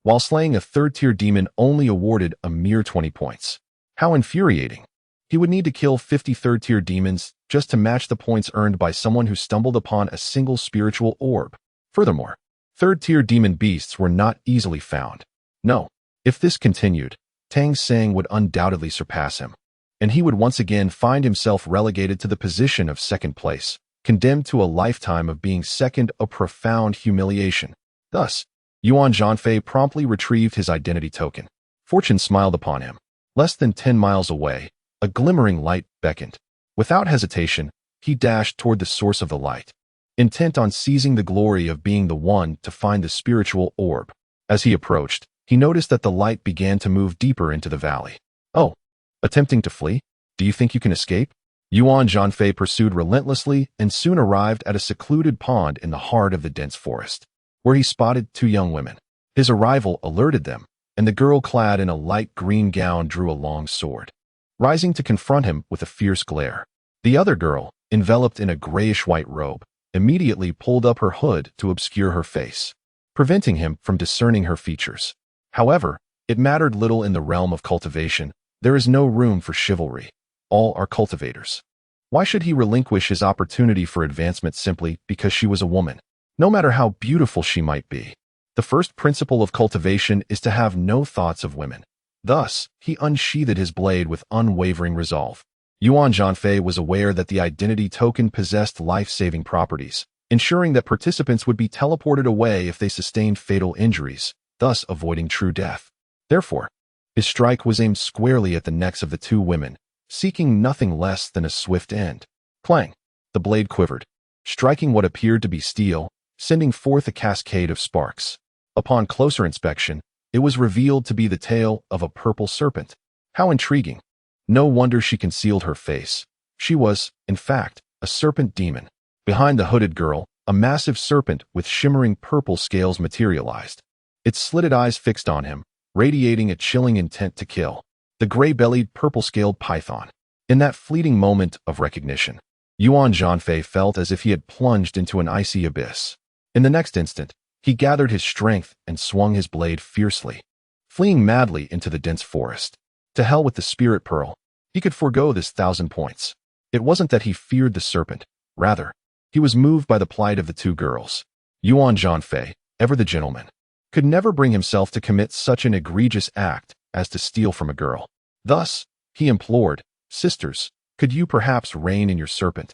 while slaying a 3rd-tier demon only awarded a mere 20 points. How infuriating! He would need to kill 50 3rd-tier demons just to match the points earned by someone who stumbled upon a single spiritual orb. Furthermore, 3rd-tier demon beasts were not easily found. No, if this continued, Tang Sang would undoubtedly surpass him, and he would once again find himself relegated to the position of 2nd place, condemned to a lifetime of being second, a profound humiliation. Thus, Yuan Zhanfei promptly retrieved his identity token. Fortune smiled upon him. Less than 10 miles away, a glimmering light beckoned. Without hesitation, he dashed toward the source of the light, intent on seizing the glory of being the one to find the spiritual orb. As he approached, he noticed that the light began to move deeper into the valley. Oh, attempting to flee? Do you think you can escape? Yuan Zhanfei pursued relentlessly and soon arrived at a secluded pond in the heart of the dense forest, where he spotted two young women. His arrival alerted them, and the girl clad in a light green gown drew a long sword, rising to confront him with a fierce glare. The other girl, enveloped in a grayish-white robe, immediately pulled up her hood to obscure her face, preventing him from discerning her features. However, it mattered little in the realm of cultivation. There is no room for chivalry. All are cultivators. Why should he relinquish his opportunity for advancement simply because she was a woman, no matter how beautiful she might be? The first principle of cultivation is to have no thoughts of women. Thus, he unsheathed his blade with unwavering resolve. Yuan Zhanfei was aware that the identity token possessed life-saving properties, ensuring that participants would be teleported away if they sustained fatal injuries, thus avoiding true death. Therefore, his strike was aimed squarely at the necks of the two women, seeking nothing less than a swift end. Clang! The blade quivered, striking what appeared to be steel, sending forth a cascade of sparks. Upon closer inspection, it was revealed to be the tail of a purple serpent. How intriguing! No wonder she concealed her face. She was, in fact, a serpent demon. Behind the hooded girl, a massive serpent with shimmering purple scales materialized. Its slitted eyes fixed on him, radiating a chilling intent to kill. The gray-bellied, purple-scaled python. In that fleeting moment of recognition, Yuan Zhanfei felt as if he had plunged into an icy abyss. In the next instant, he gathered his strength and swung his blade fiercely, fleeing madly into the dense forest. To hell with the spirit pearl. He could forego this 1,000 points. It wasn't that he feared the serpent. Rather, he was moved by the plight of the two girls. Yuan Zhanfei, ever the gentleman, could never bring himself to commit such an egregious act as to steal from a girl. Thus, he implored, "Sisters, could you perhaps rein in your serpent,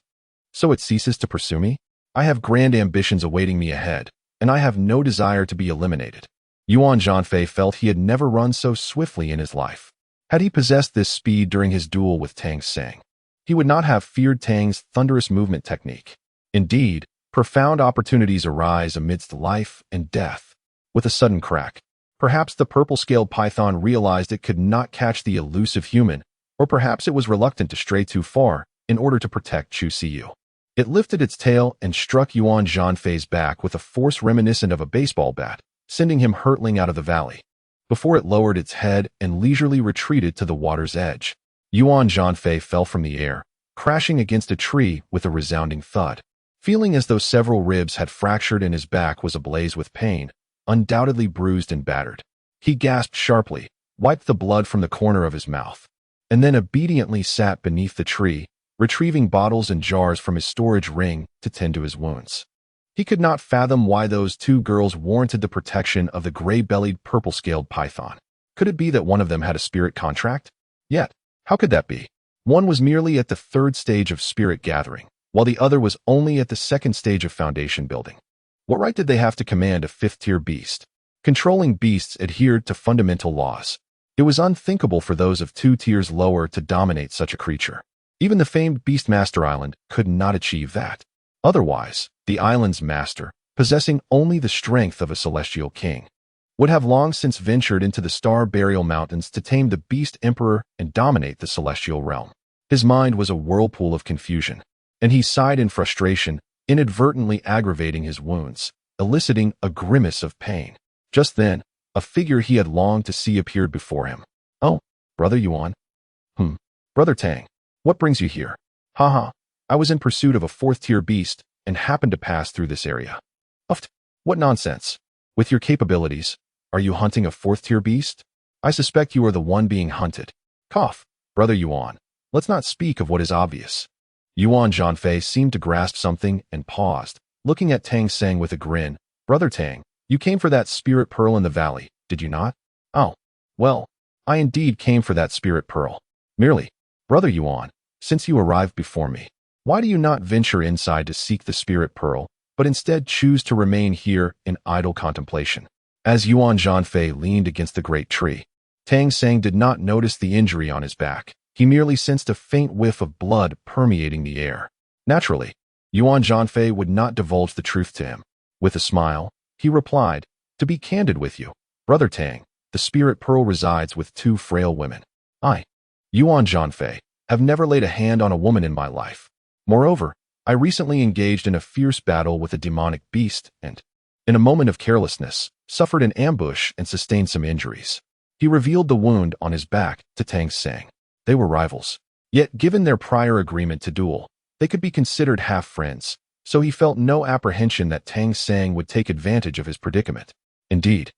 so it ceases to pursue me? I have grand ambitions awaiting me ahead, and I have no desire to be eliminated." Yuan Zhanfei felt he had never run so swiftly in his life. Had he possessed this speed during his duel with Tang Sang, he would not have feared Tang's thunderous movement technique. Indeed, profound opportunities arise amidst life and death. With a sudden crack, perhaps the purple-scaled python realized it could not catch the elusive human, or perhaps it was reluctant to stray too far in order to protect Chu Siyu. It lifted its tail and struck Yuan Zhanfei's back with a force reminiscent of a baseball bat, sending him hurtling out of the valley. Before it lowered its head and leisurely retreated to the water's edge, Yuan Zhanfei fell from the air, crashing against a tree with a resounding thud. Feeling as though several ribs had fractured and his back was ablaze with pain, undoubtedly bruised and battered, he gasped sharply, wiped the blood from the corner of his mouth, and then obediently sat beneath the tree, retrieving bottles and jars from his storage ring to tend to his wounds. He could not fathom why those two girls warranted the protection of the gray-bellied, purple-scaled python. Could it be that one of them had a spirit contract? Yet, how could that be? One was merely at the third stage of spirit gathering, while the other was only at the second stage of foundation building. What right did they have to command a fifth-tier beast? Controlling beasts adhered to fundamental laws. It was unthinkable for those of 2 tiers lower to dominate such a creature. Even the famed Beastmaster Island could not achieve that. Otherwise, the island's master, possessing only the strength of a celestial king, would have long since ventured into the Star Burial Mountains to tame the Beast Emperor and dominate the celestial realm. His mind was a whirlpool of confusion, and he sighed in frustration, inadvertently aggravating his wounds, eliciting a grimace of pain. Just then, a figure he had longed to see appeared before him. "Oh, Brother Yuan." Brother Tang, what brings you here?" "Haha, I was in pursuit of a 4th-tier beast and happened to pass through this area." "Uft, what nonsense. With your capabilities, are you hunting a 4th-tier beast? I suspect you are the one being hunted." "Cough, Brother Yuan, let's not speak of what is obvious." Yuan Zhanfei seemed to grasp something and paused, looking at Tang Sang with a grin. "Brother Tang, you came for that spirit pearl in the valley, did you not?" "Oh, well, I indeed came for that spirit pearl. Merely, Brother Yuan, since you arrived before me, why do you not venture inside to seek the spirit pearl, but instead choose to remain here in idle contemplation?" As Yuan Zhanfei leaned against the great tree, Tang Sang did not notice the injury on his back. He merely sensed a faint whiff of blood permeating the air. Naturally, Yuan Zhanfei would not divulge the truth to him. With a smile, he replied, "To be candid with you, Brother Tang, the spirit pearl resides with 2 frail women." "I, Yuan Zhanfei, have never laid a hand on a woman in my life. Moreover, I recently engaged in a fierce battle with a demonic beast and, in a moment of carelessness, suffered an ambush and sustained some injuries. He revealed the wound on his back to Tang Sang. They were rivals. Yet, given their prior agreement to duel, they could be considered half-friends, so he felt no apprehension that Tang Sang would take advantage of his predicament. Indeed,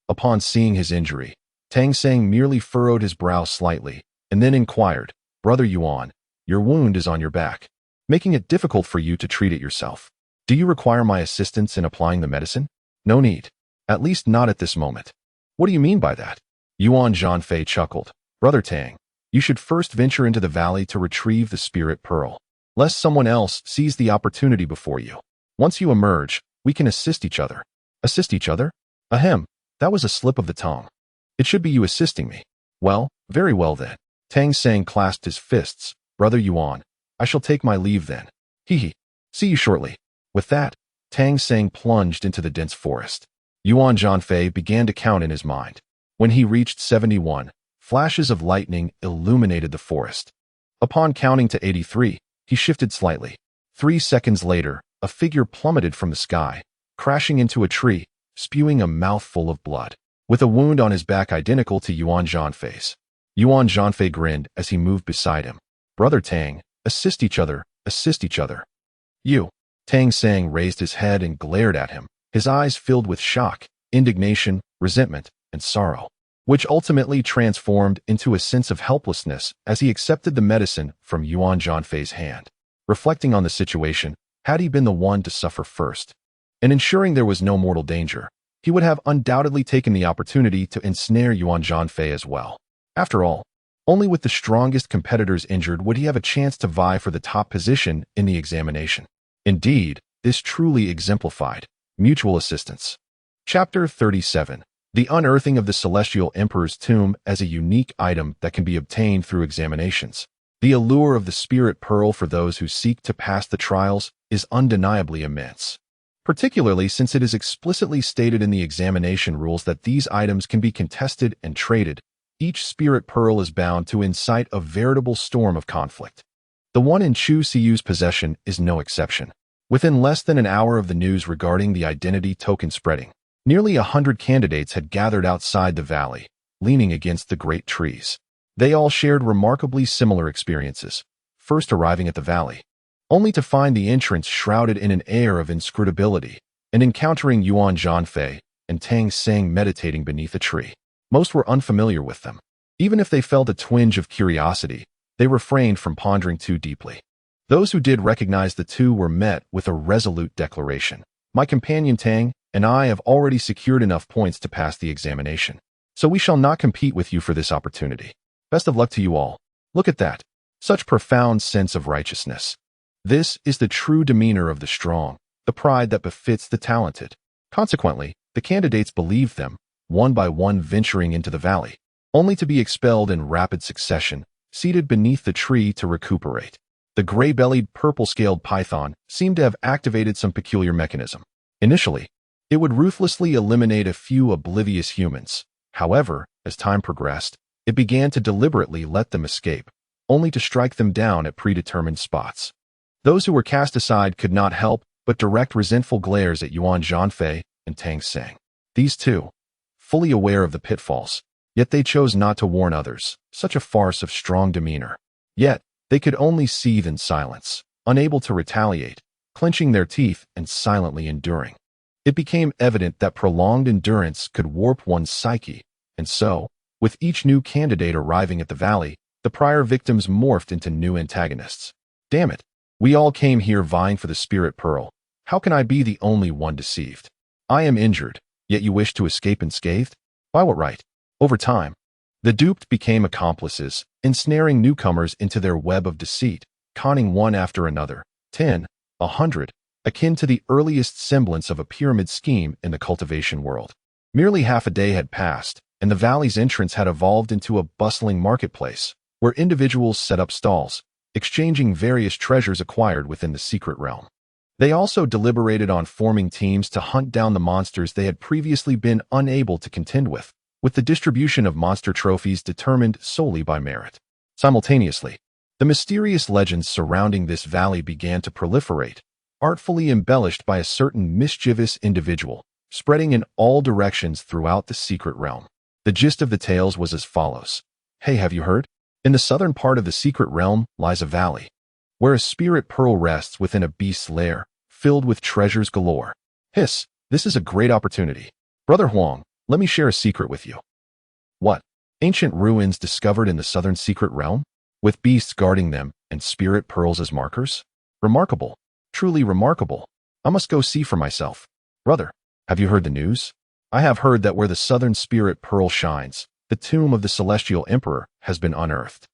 upon seeing his injury, Tang Sang merely furrowed his brow slightly and then inquired, "Brother Yuan, your wound is on your back, making it difficult for you to treat it yourself. Do you require my assistance in applying the medicine?" "No need. At least not at this moment." "What do you mean by that?" Yuan Zhanfei chuckled. "Brother Tang, you should first venture into the valley to retrieve the spirit pearl, lest someone else seize the opportunity before you. Once you emerge, we can assist each other." "Assist each other?" "Ahem, that was a slip of the tongue. It should be you assisting me." "Well, very well then." Tang Sang clasped his fists. "Brother Yuan, I shall take my leave then. Hee. See you shortly." With that, Tang Sang plunged into the dense forest. Yuan Zhanfei began to count in his mind. When he reached 71, flashes of lightning illuminated the forest. Upon counting to 83, he shifted slightly. 3 seconds later, a figure plummeted from the sky, crashing into a tree, spewing a mouthful of blood, with a wound on his back identical to Yuan Zhanfei's. Yuan Zhanfei grinned as he moved beside him. "Brother Tang, assist each other, assist each other." "You." Tang Sang raised his head and glared at him, his eyes filled with shock, indignation, resentment, and sorrow, which ultimately transformed into a sense of helplessness as he accepted the medicine from Yuan Zhanfei's hand. Reflecting on the situation, had he been the one to suffer first, and ensuring there was no mortal danger, he would have undoubtedly taken the opportunity to ensnare Yuan Zhanfei as well. After all, only with the strongest competitors injured would he have a chance to vie for the top position in the examination. Indeed, this truly exemplified mutual assistance. Chapter 37. The unearthing of the Celestial Emperor's tomb as a unique item that can be obtained through examinations. The allure of the spirit pearl for those who seek to pass the trials is undeniably immense, particularly since it is explicitly stated in the examination rules that these items can be contested and traded. Each spirit pearl is bound to incite a veritable storm of conflict. The one in Chu Siyu's possession is no exception. Within less than an hour of the news regarding the identity token spreading, nearly 100 candidates had gathered outside the valley, leaning against the great trees. They all shared remarkably similar experiences, first arriving at the valley, only to find the entrance shrouded in an air of inscrutability, and encountering Yuan Zhanfei and Tang Sang meditating beneath a tree. Most were unfamiliar with them. Even if they felt a twinge of curiosity, they refrained from pondering too deeply. Those who did recognize the two were met with a resolute declaration. "My companion Tang and I have already secured enough points to pass the examination, so we shall not compete with you for this opportunity. Best of luck to you all." Look at that. Such profound sense of righteousness. This is the true demeanor of the strong, the pride that befits the talented. Consequently, the candidates believed them, one by one venturing into the valley, only to be expelled in rapid succession, seated beneath the tree to recuperate. The gray-bellied, purple-scaled python seemed to have activated some peculiar mechanism. Initially, it would ruthlessly eliminate a few oblivious humans. However, as time progressed, it began to deliberately let them escape, only to strike them down at predetermined spots. Those who were cast aside could not help but direct resentful glares at Yuan Zhanfei and Tang Sang. These two, fully aware of the pitfalls, yet they chose not to warn others. Such a farce of strong demeanor. Yet, they could only seethe in silence, unable to retaliate, clenching their teeth and silently enduring. It became evident that prolonged endurance could warp one's psyche, and so, with each new candidate arriving at the valley, the prior victims morphed into new antagonists. "Damn it, we all came here vying for the spirit pearl. How can I be the only one deceived? I am injured, yet you wish to escape unscathed? By what right?" Over time, the duped became accomplices, ensnaring newcomers into their web of deceit, conning one after another, 10, 100, akin to the earliest semblance of a pyramid scheme in the cultivation world. Merely half a day had passed, and the valley's entrance had evolved into a bustling marketplace, where individuals set up stalls, exchanging various treasures acquired within the secret realm. They also deliberated on forming teams to hunt down the monsters they had previously been unable to contend with the distribution of monster trophies determined solely by merit. Simultaneously, The mysterious legends surrounding this valley began to proliferate, artfully embellished by a certain mischievous individual, spreading in all directions throughout the secret realm. The gist of the tales was as follows. Hey, have you heard? In the southern part of the secret realm lies a valley, where a spirit pearl rests within a beast's lair, filled with treasures galore. Hiss, this is a great opportunity. Brother Huang, let me share a secret with you. What? Ancient ruins discovered in the southern secret realm? With beasts guarding them and spirit pearls as markers? Remarkable. Truly remarkable. I must go see for myself. Brother, have you heard the news? I have heard that where the southern spirit pearl shines, the tomb of the celestial emperor has been unearthed.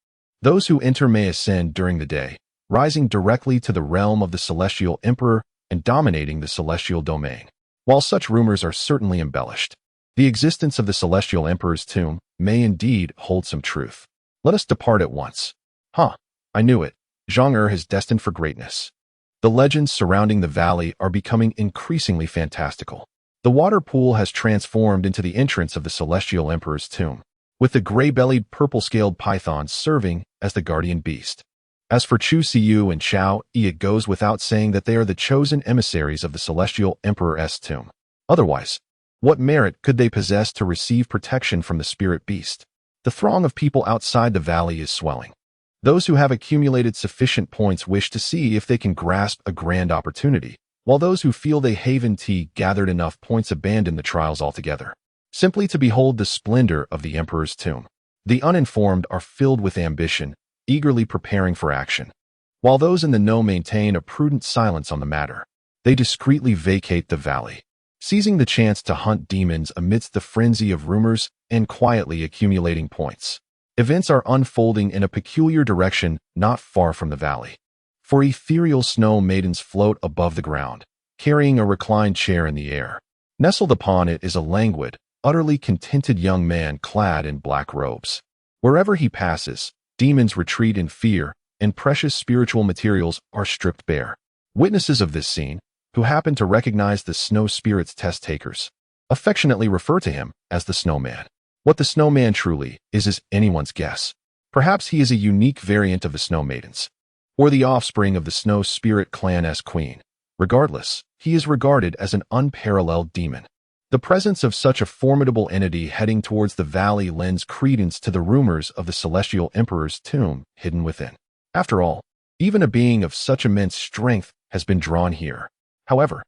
Those who enter may ascend during the day, rising directly to the realm of the celestial emperor and dominating the celestial domain. While such rumors are certainly embellished, the existence of the celestial emperor's tomb may indeed hold some truth. Let us depart at once. Huh, I knew it. Zhang is destined for greatness. The legends surrounding the valley are becoming increasingly fantastical. The water pool has transformed into the entrance of the celestial emperor's tomb, with the gray-bellied purple-scaled pythons serving as the guardian beast. As for Chu Siyu and Xiao Yi, it goes without saying that they are the chosen emissaries of the celestial emperor's tomb. Otherwise, what merit could they possess to receive protection from the spirit beast? The throng of people outside the valley is swelling. Those who have accumulated sufficient points wish to see if they can grasp a grand opportunity, while those who feel they haven't gathered enough points abandon the trials altogether, simply to behold the splendor of the emperor's tomb. The uninformed are filled with ambition, eagerly preparing for action, while those in the know maintain a prudent silence on the matter. They discreetly vacate the valley, seizing the chance to hunt demons amidst the frenzy of rumors and quietly accumulating points. Events are unfolding in a peculiar direction not far from the valley. For ethereal snow maidens float above the ground, carrying a reclined chair in the air. Nestled upon it is a languid, utterly contented young man clad in black robes. Wherever he passes, demons retreat in fear, and precious spiritual materials are stripped bare. Witnesses of this scene, who happen to recognize the snow spirit's test takers, affectionately refer to him as the snowman. What the snowman truly is anyone's guess. Perhaps he is a unique variant of the snow maidens, or the offspring of the snow spirit clan as queen. Regardless, he is regarded as an unparalleled demon. The presence of such a formidable entity heading towards the valley lends credence to the rumors of the celestial emperor's tomb hidden within. After all, even a being of such immense strength has been drawn here. However,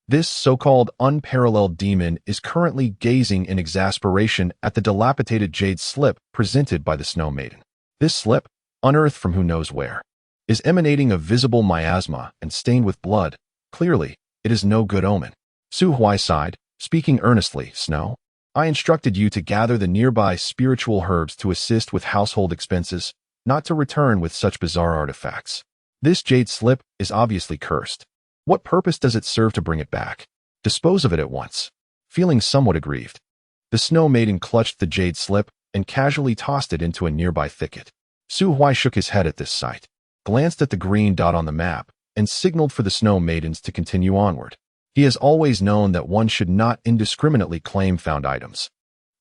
this so-called unparalleled demon is currently gazing in exasperation at the dilapidated jade slip presented by the snow maiden. This slip, unearthed from who knows where, is emanating a visible miasma and stained with blood. Clearly, it is no good omen. Su Huai sighed, speaking earnestly. Snow, I instructed you to gather the nearby spiritual herbs to assist with household expenses, not to return with such bizarre artifacts. This jade slip is obviously cursed. What purpose does it serve to bring it back? Dispose of it at once. Feeling somewhat aggrieved, the snow maiden clutched the jade slip and casually tossed it into a nearby thicket. Su Huai shook his head at this sight, glanced at the green dot on the map, and signaled for the snow maidens to continue onward. He has always known that one should not indiscriminately claim found items.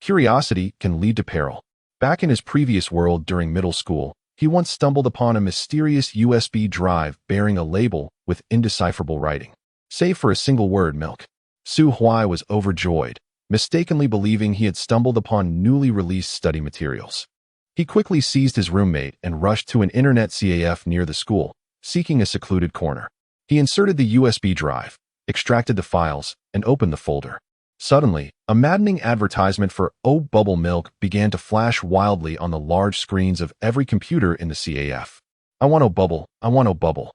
Curiosity can lead to peril. Back in his previous world during middle school, he once stumbled upon a mysterious USB drive bearing a label with indecipherable writing. Save for a single word, milk. Su Huai was overjoyed, mistakenly believing he had stumbled upon newly released study materials. He quickly seized his roommate and rushed to an internet CAF near the school, seeking a secluded corner. He inserted the USB drive, extracted the files, and opened the folder. Suddenly, a maddening advertisement for bubble milk began to flash wildly on the large screens of every computer in the CAF. I want bubble, I want bubble.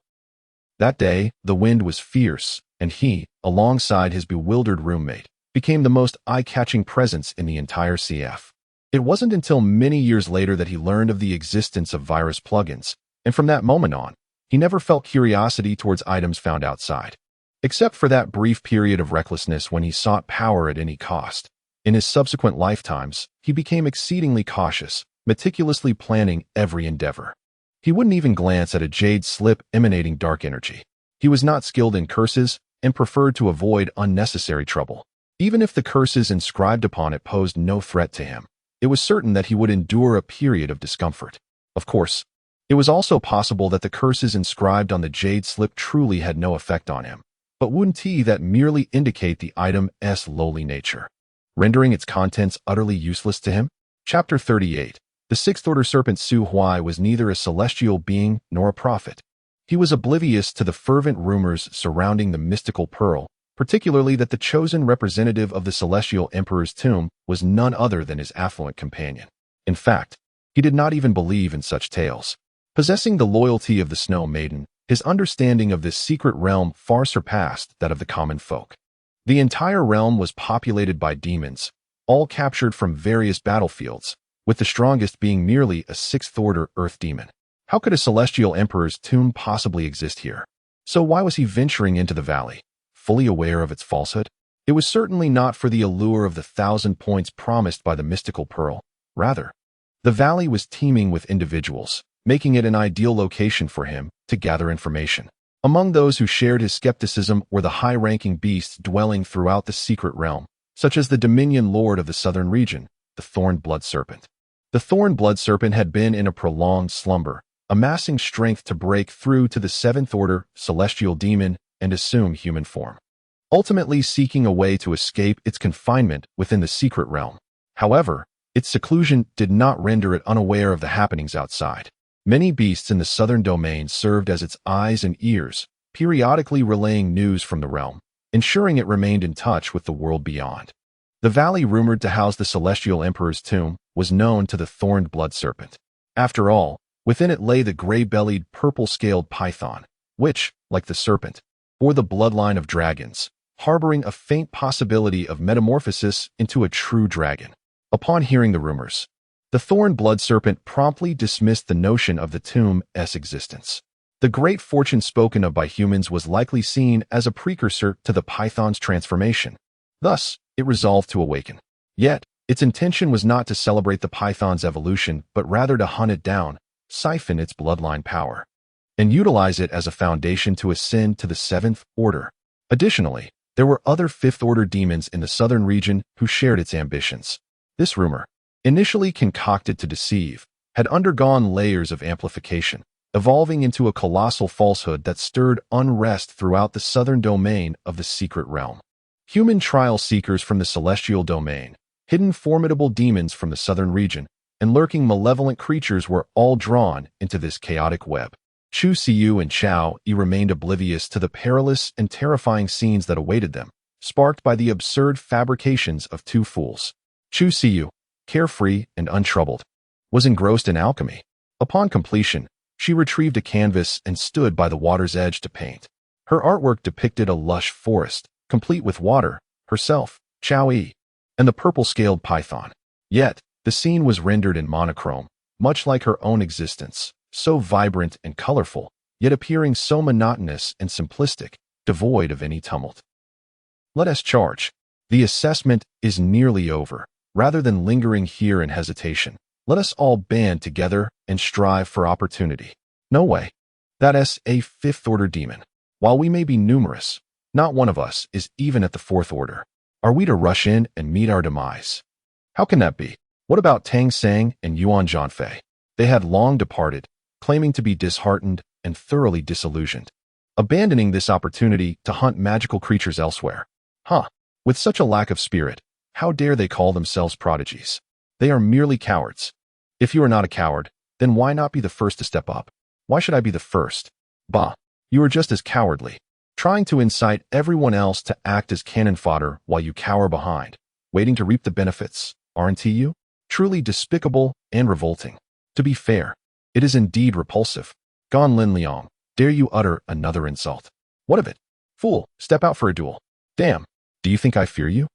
That day, the wind was fierce, and he, alongside his bewildered roommate, became the most eye-catching presence in the entire CF. It wasn't until many years later that he learned of the existence of virus plugins, and from that moment on, he never felt curiosity towards items found outside. Except for that brief period of recklessness when he sought power at any cost. In his subsequent lifetimes, he became exceedingly cautious, meticulously planning every endeavor. He wouldn't even glance at a jade slip emanating dark energy. He was not skilled in curses and preferred to avoid unnecessary trouble. Even if the curses inscribed upon it posed no threat to him, it was certain that he would endure a period of discomfort. Of course, It was also possible that the curses inscribed on the jade slip truly had no effect on him, but wouldn't that merely indicate the item's lowly nature, rendering its contents utterly useless to him? Chapter 38. The sixth-order serpent Su Huai was neither a celestial being nor a prophet. He was oblivious to the fervent rumors surrounding the mystical pearl, particularly that the chosen representative of the celestial emperor's tomb was none other than his affluent companion. In fact, he did not even believe in such tales. Possessing the loyalty of the Snow Maiden, his understanding of this secret realm far surpassed that of the common folk. The entire realm was populated by demons, all captured from various battlefields, with the strongest being merely a sixth-order earth demon. How could a celestial emperor's tomb possibly exist here? So why was he venturing into the valley, fully aware of its falsehood? It was certainly not for the allure of the 1,000 points promised by the mystical pearl. Rather, the valley was teeming with individuals, making it an ideal location for him to gather information. Among those who shared his skepticism were the high-ranking beasts dwelling throughout the secret realm, such as the Dominion Lord of the southern region, the Thorned Blood Serpent. The Thorned Blood Serpent had been in a prolonged slumber, amassing strength to break through to the seventh-order celestial demon and assume human form, ultimately seeking a way to escape its confinement within the secret realm. However, its seclusion did not render it unaware of the happenings outside. Many beasts in the southern domain served as its eyes and ears, periodically relaying news from the realm, ensuring it remained in touch with the world beyond. The valley rumored to house the celestial emperor's tomb was known to the Thorned Blood Serpent. After all, within it lay the gray-bellied, purple-scaled python, which, like the serpent, bore the bloodline of dragons, harboring a faint possibility of metamorphosis into a true dragon. Upon hearing the rumors, the Thorned Blood Serpent promptly dismissed the notion of the tomb's existence. The great fortune spoken of by humans was likely seen as a precursor to the python's transformation. Thus, it resolved to awaken. Yet, its intention was not to celebrate the python's evolution, but rather to hunt it down, siphon its bloodline power, and utilize it as a foundation to ascend to the seventh order. Additionally, there were other fifth-order demons in the southern region who shared its ambitions. This rumor, initially concocted to deceive, had undergone layers of amplification, evolving into a colossal falsehood that stirred unrest throughout the southern domain of the secret realm. Human trial seekers from the celestial domain, hidden formidable demons from the southern region, and lurking malevolent creatures were all drawn into this chaotic web. Chu Siyu and Chao Yi remained oblivious to the perilous and terrifying scenes that awaited them, sparked by the absurd fabrications of two fools. Chu Siyu, carefree and untroubled, was engrossed in alchemy. Upon completion, she retrieved a canvas and stood by the water's edge to paint. Her artwork depicted a lush forest, complete with water, herself, Chao Yi, and the purple-scaled python. Yet, the scene was rendered in monochrome, much like her own existence, so vibrant and colorful, yet appearing so monotonous and simplistic, devoid of any tumult. Let us charge. The assessment is nearly over. Rather than lingering here in hesitation, let us all band together and strive for opportunity. No way. That's a fifth-order demon. While we may be numerous, not one of us is even at the fourth order. Are we to rush in and meet our demise? How can that be? What about Tang Sang and Yuan Zhanfei? They had long departed, claiming to be disheartened and thoroughly disillusioned, abandoning this opportunity to hunt magical creatures elsewhere. With such a lack of spirit, how dare they call themselves prodigies? They are merely cowards. If you are not a coward, then why not be the first to step up? Why should I be the first? Bah, you are just as cowardly, trying to incite everyone else to act as cannon fodder while you cower behind, waiting to reap the benefits, aren't you? Truly despicable and revolting. To be fair, it is indeed repulsive. Gan Lin Liang, dare you utter another insult? What of it? Fool, step out for a duel. Damn, do you think I fear you?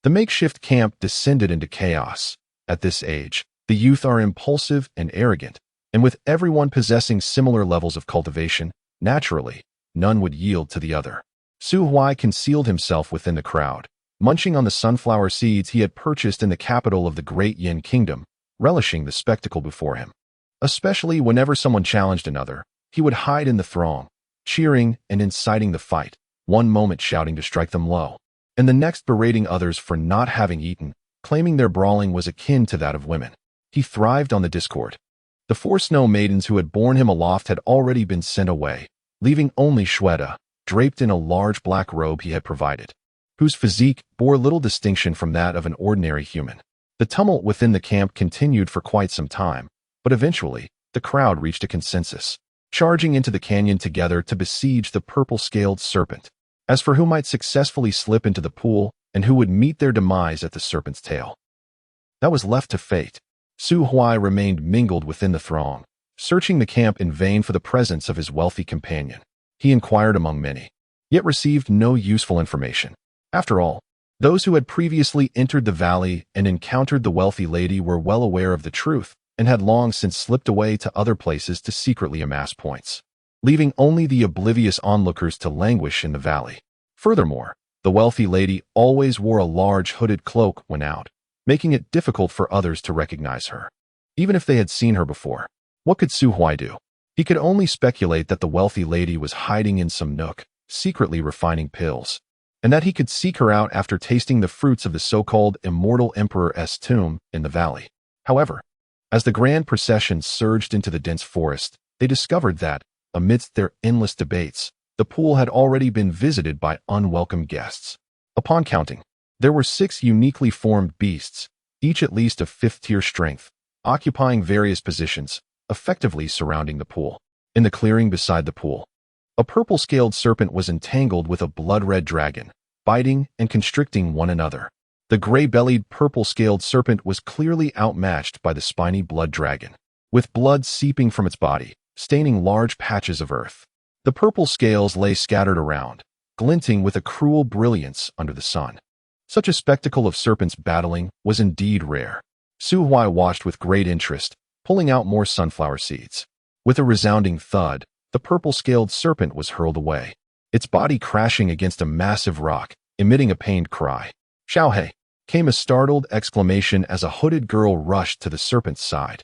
The makeshift camp descended into chaos. At this age, the youth are impulsive and arrogant, and with everyone possessing similar levels of cultivation, naturally, none would yield to the other. Su Huai concealed himself within the crowd, munching on the sunflower seeds he had purchased in the capital of the Great Yin Kingdom, relishing the spectacle before him. Especially whenever someone challenged another, he would hide in the throng, cheering and inciting the fight, one moment shouting to strike them low, and the next berating others for not having eaten, claiming their brawling was akin to that of women. He thrived on the discord. The 4 snow maidens who had borne him aloft had already been sent away, leaving only Shweta, draped in a large black robe he had provided, whose physique bore little distinction from that of an ordinary human. The tumult within the camp continued for quite some time, but eventually, the crowd reached a consensus, charging into the canyon together to besiege the purple-scaled serpent. As for who might successfully slip into the pool and who would meet their demise at the serpent's tail, that was left to fate. Su Huai remained mingled within the throng, searching the camp in vain for the presence of his wealthy companion. He inquired among many, yet received no useful information. After all, those who had previously entered the valley and encountered the wealthy lady were well aware of the truth and had long since slipped away to other places to secretly amass points, leaving only the oblivious onlookers to languish in the valley. Furthermore, the wealthy lady always wore a large hooded cloak when out, making it difficult for others to recognize her, even if they had seen her before. What could Su Huai do? He could only speculate that the wealthy lady was hiding in some nook, secretly refining pills, and that he could seek her out after tasting the fruits of the so-called immortal emperor's tomb in the valley. However, as the grand procession surged into the dense forest, they discovered that, amidst their endless debates, the pool had already been visited by unwelcome guests. Upon counting, there were 6 uniquely formed beasts, each at least of 5th-tier strength, occupying various positions, effectively surrounding the pool. In the clearing beside the pool, a purple-scaled serpent was entangled with a blood-red dragon, biting and constricting one another. The gray-bellied purple-scaled serpent was clearly outmatched by the spiny blood dragon, with blood seeping from its body, staining large patches of earth. The purple scales lay scattered around, glinting with a cruel brilliance under the sun. Such a spectacle of serpents battling was indeed rare. Su Huai watched with great interest, pulling out more sunflower seeds. With a resounding thud, the purple-scaled serpent was hurled away, its body crashing against a massive rock, emitting a pained cry. "Xiao He!" came a startled exclamation as a hooded girl rushed to the serpent's side,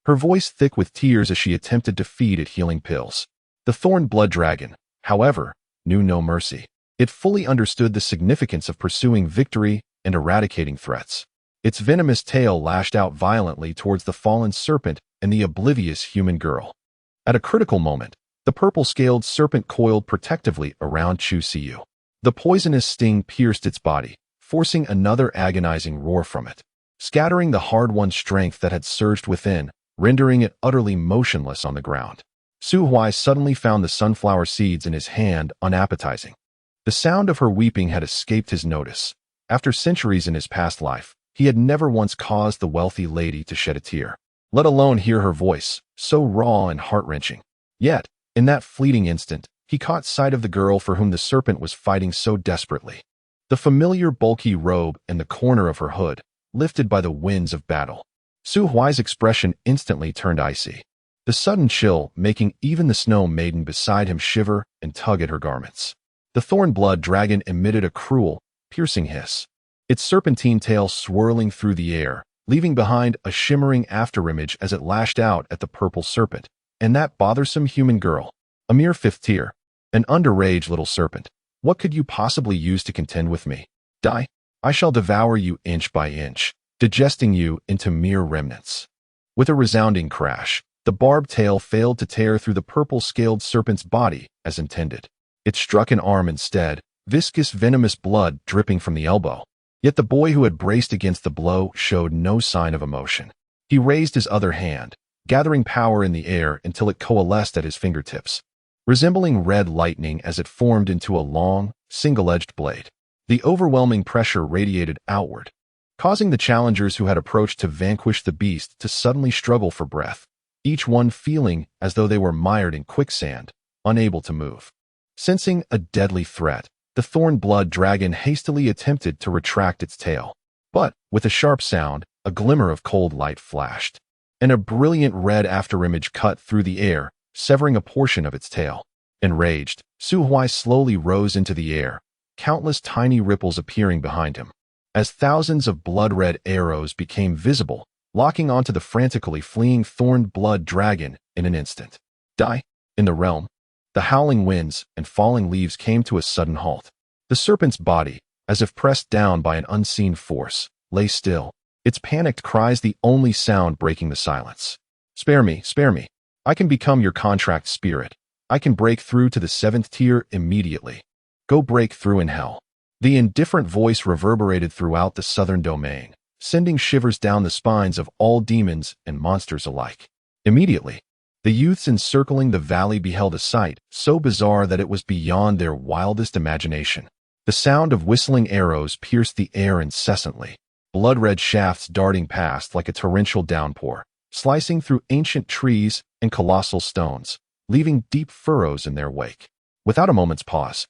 her voice thick with tears as she attempted to feed it healing pills. The thorn blood dragon, however, knew no mercy. It fully understood the significance of pursuing victory and eradicating threats. Its venomous tail lashed out violently towards the fallen serpent and the oblivious human girl. At a critical moment, the purple-scaled serpent coiled protectively around Chu Siyu. The poisonous sting pierced its body, forcing another agonizing roar from it, scattering the hard-won strength that had surged within, rendering it utterly motionless on the ground. Su Huai suddenly found the sunflower seeds in his hand unappetizing. The sound of her weeping had escaped his notice. After centuries in his past life, he had never once caused the wealthy lady to shed a tear, let alone hear her voice, so raw and heart-wrenching. Yet, in that fleeting instant, he caught sight of the girl for whom the serpent was fighting so desperately. The familiar bulky robe and the corner of her hood, lifted by the winds of battle. Su Huai's expression instantly turned icy, the sudden chill making even the snow maiden beside him shiver and tug at her garments. The thorn blood dragon emitted a cruel, piercing hiss, its serpentine tail swirling through the air, leaving behind a shimmering afterimage as it lashed out at the purple serpent and that bothersome human girl. A mere 5th tier, an underage little serpent. What could you possibly use to contend with me? Die! I shall devour you inch by inch, digesting you into mere remnants. With a resounding crash, the barbed tail failed to tear through the purple-scaled serpent's body as intended. It struck an arm instead, viscous venomous blood dripping from the elbow. Yet the boy who had braced against the blow showed no sign of emotion. He raised his other hand, gathering power in the air until it coalesced at his fingertips, resembling red lightning as it formed into a long, single-edged blade. The overwhelming pressure radiated outward, causing the challengers who had approached to vanquish the beast to suddenly struggle for breath, each one feeling as though they were mired in quicksand, unable to move. Sensing a deadly threat, the thorn blood dragon hastily attempted to retract its tail. But, with a sharp sound, a glimmer of cold light flashed, and a brilliant red afterimage cut through the air, severing a portion of its tail. Enraged, Su Huai slowly rose into the air, countless tiny ripples appearing behind him, as thousands of blood-red arrows became visible, locking onto the frantically fleeing thorned blood dragon in an instant. Die! In the realm, the howling winds and falling leaves came to a sudden halt. The serpent's body, as if pressed down by an unseen force, lay still, its panicked cries the only sound breaking the silence. Spare me, spare me. I can become your contract spirit. I can break through to the 7th tier immediately. Go break through in hell. The indifferent voice reverberated throughout the southern domain, sending shivers down the spines of all demons and monsters alike. Immediately, the youths encircling the valley beheld a sight so bizarre that it was beyond their wildest imagination. The sound of whistling arrows pierced the air incessantly, blood-red shafts darting past like a torrential downpour, slicing through ancient trees and colossal stones, leaving deep furrows in their wake. Without a moment's pause,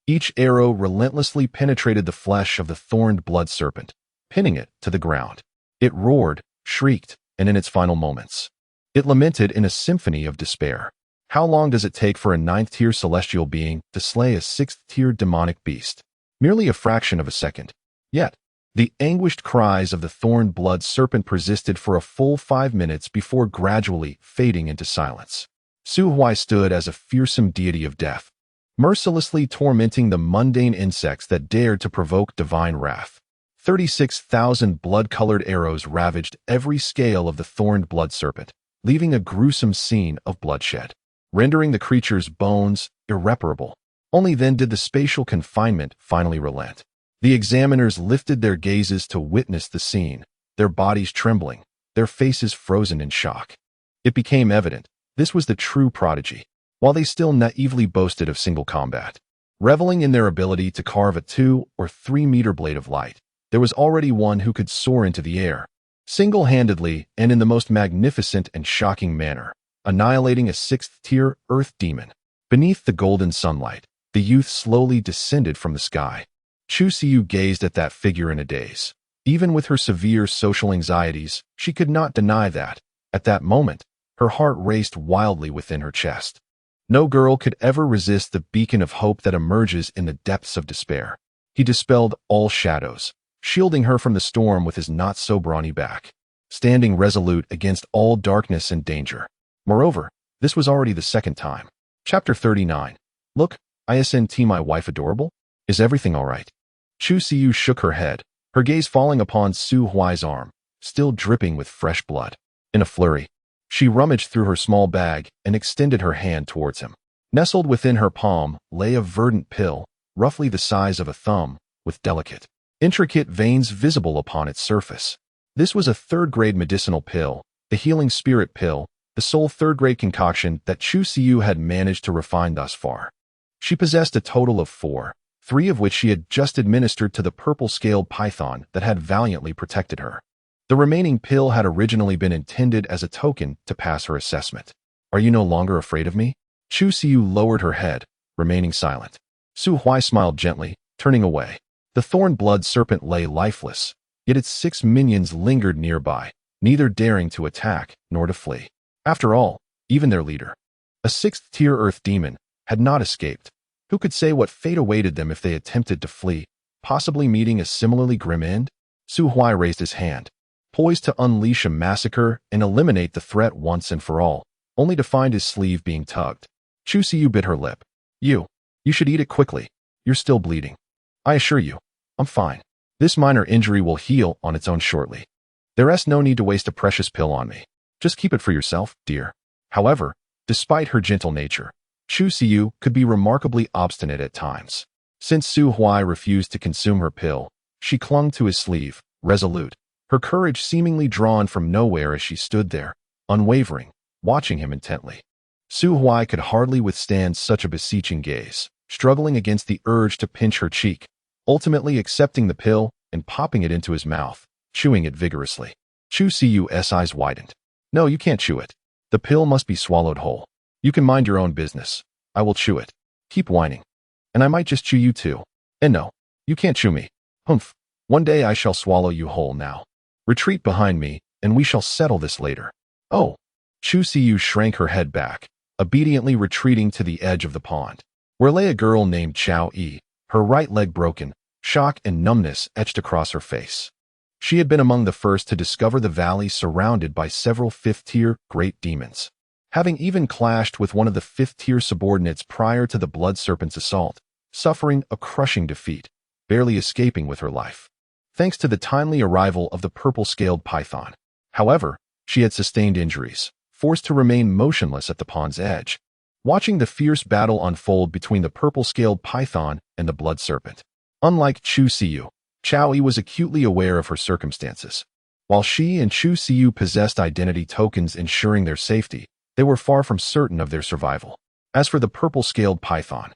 each arrow relentlessly penetrated the flesh of the thorned blood serpent, pinning it to the ground. It roared, shrieked, and in its final moments, it lamented in a symphony of despair. How long does it take for a 9th-tier celestial being to slay a 6th-tier demonic beast? Merely a fraction of a second. Yet, the anguished cries of the thorned blood serpent persisted for a full 5 minutes before gradually fading into silence. Su Huai stood as a fearsome deity of death, mercilessly tormenting the mundane insects that dared to provoke divine wrath. 36,000 blood-colored arrows ravaged every scale of the thorned blood serpent, leaving a gruesome scene of bloodshed, rendering the creature's bones irreparable. Only then did the spatial confinement finally relent. The examiners lifted their gazes to witness the scene, their bodies trembling, their faces frozen in shock. It became evident this was the true prodigy, while they still naively boasted of single combat. Reveling in their ability to carve a 2 or 3 meter blade of light, there was already one who could soar into the air, single-handedly and in the most magnificent and shocking manner, annihilating a 6th-tier earth demon. Beneath the golden sunlight, the youth slowly descended from the sky. Chu Siyu gazed at that figure in a daze. Even with her severe social anxieties, she could not deny that, at that moment, her heart raced wildly within her chest. No girl could ever resist the beacon of hope that emerges in the depths of despair. He dispelled all shadows, shielding her from the storm with his not-so-brawny back, standing resolute against all darkness and danger. Moreover, this was already the 2nd time. Chapter 39. Look, isn't my wife adorable? Is everything all right? Chu Siyu shook her head, her gaze falling upon Su Huai's arm, still dripping with fresh blood. In a flurry, she rummaged through her small bag and extended her hand towards him. Nestled within her palm lay a verdant pill, roughly the size of a thumb, with delicate, intricate veins visible upon its surface. This was a 3rd-grade medicinal pill, the healing spirit pill, the sole 3rd-grade concoction that Chu Siyu had managed to refine thus far. She possessed a total of 4, 3 of which she had just administered to the purple-scaled python that had valiantly protected her. The remaining pill had originally been intended as a token to pass her assessment. Are you no longer afraid of me? Chu Siyu lowered her head, remaining silent. Su Huai smiled gently, turning away. The thorn blood serpent lay lifeless, yet its 6 minions lingered nearby, neither daring to attack nor to flee. After all, even their leader, a 6th-tier earth demon, had not escaped. Who could say what fate awaited them if they attempted to flee, possibly meeting a similarly grim end? Su Huai raised his hand, poised to unleash a massacre and eliminate the threat once and for all, only to find his sleeve being tugged. Chu Siyu bit her lip. You should eat it quickly. You're still bleeding. I assure you, I'm fine. This minor injury will heal on its own shortly. There's no need to waste a precious pill on me. Just keep it for yourself, dear. However, despite her gentle nature, Chu Siyu could be remarkably obstinate at times. Since Su Huai refused to consume her pill, she clung to his sleeve, resolute, her courage seemingly drawn from nowhere as she stood there, unwavering, watching him intently. Su Huai could hardly withstand such a beseeching gaze, struggling against the urge to pinch her cheek, ultimately accepting the pill and popping it into his mouth, chewing it vigorously. Chu Siyu's eyes widened. No, you can't chew it. The pill must be swallowed whole. You can mind your own business. I will chew it. Keep whining. And I might just chew you too. And no, you can't chew me. Humph. One day I shall swallow you whole now. Retreat behind me, and we shall settle this later. Oh. Chu Siyu shrank her head back, obediently retreating to the edge of the pond, where lay a girl named Chao Yi, her right leg broken, shock and numbness etched across her face. She had been among the first to discover the valley surrounded by several 5th-tier great demons, having even clashed with one of the 5th-tier subordinates prior to the blood serpent's assault, suffering a crushing defeat, barely escaping with her life, thanks to the timely arrival of the purple-scaled python. However, she had sustained injuries, forced to remain motionless at the pond's edge, watching the fierce battle unfold between the purple-scaled python and the blood serpent. Unlike Chu Siyu, Chao Yi was acutely aware of her circumstances. While she and Chu Siyu possessed identity tokens ensuring their safety, they were far from certain of their survival. As for the purple-scaled python,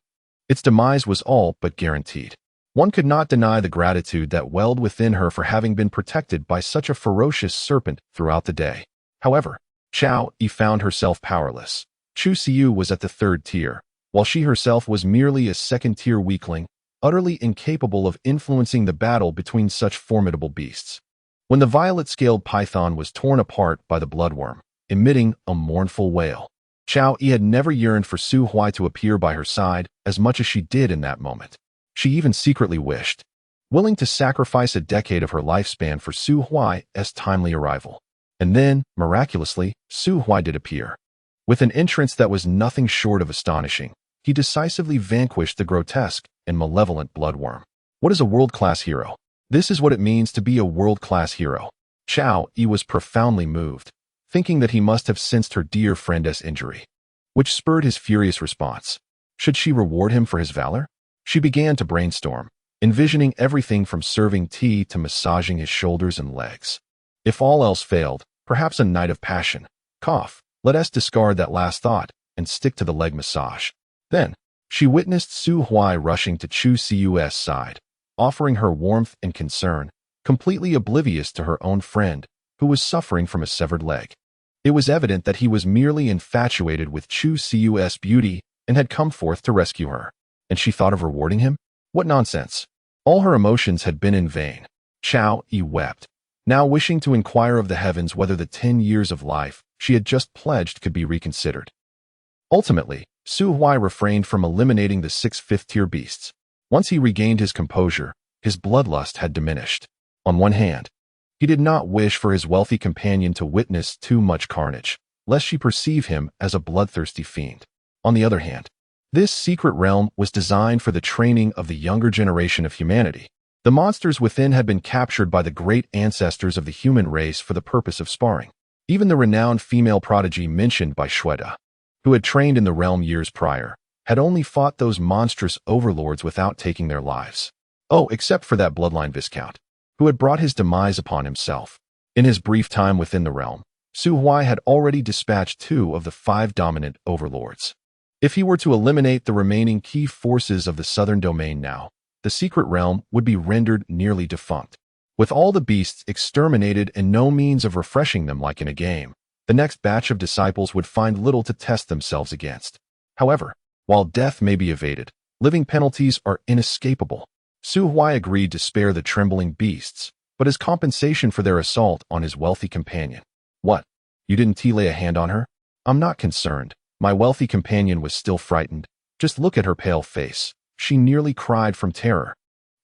its demise was all but guaranteed. One could not deny the gratitude that welled within her for having been protected by such a ferocious serpent throughout the day. However, Chao Yi found herself powerless. Chu Siyu was at the third tier, while she herself was merely a second-tier weakling, utterly incapable of influencing the battle between such formidable beasts. When the violet-scaled python was torn apart by the bloodworm, emitting a mournful wail, Chao Yi had never yearned for Su Huai to appear by her side as much as she did in that moment. She even secretly wished, willing to sacrifice a decade of her lifespan for Su Huai's timely arrival. And then, miraculously, Su Huai did appear. With an entrance that was nothing short of astonishing, he decisively vanquished the grotesque and malevolent bloodworm. What is a world-class hero? This is what it means to be a world-class hero. Chao Yi was profoundly moved, thinking that he must have sensed her dear friend's injury, which spurred his furious response. Should she reward him for his valor? She began to brainstorm, envisioning everything from serving tea to massaging his shoulders and legs. If all else failed, perhaps a night of passion. Cough. Let us discard that last thought and stick to the leg massage. Then, she witnessed Su Huai rushing to Chu Siyu's side, offering her warmth and concern, completely oblivious to her own friend, who was suffering from a severed leg. It was evident that he was merely infatuated with Chu Siyu's beauty and had come forth to rescue her. And she thought of rewarding him? What nonsense! All her emotions had been in vain. Chao Yi wept, now wishing to inquire of the heavens whether the 10 years of life she had just pledged could be reconsidered. Ultimately, Su Huai refrained from eliminating the 6 fifth-tier beasts. Once he regained his composure, his bloodlust had diminished. On one hand, he did not wish for his wealthy companion to witness too much carnage, lest she perceive him as a bloodthirsty fiend. On the other hand, this secret realm was designed for the training of the younger generation of humanity. The monsters within had been captured by the great ancestors of the human race for the purpose of sparring. Even the renowned female prodigy mentioned by Shweta, who had trained in the realm years prior, had only fought those monstrous overlords without taking their lives. Oh, except for that bloodline viscount, who had brought his demise upon himself. In his brief time within the realm, Su Huai had already dispatched 2 of the 5 dominant overlords. If he were to eliminate the remaining key forces of the southern domain now, the secret realm would be rendered nearly defunct. With all the beasts exterminated and no means of refreshing them like in a game, the next batch of disciples would find little to test themselves against. However, while death may be evaded, living penalties are inescapable. Su Huai agreed to spare the trembling beasts, but as compensation for their assault on his wealthy companion. What? You didn't lay a hand on her? I'm not concerned. My wealthy companion was still frightened. Just look at her pale face. She nearly cried from terror.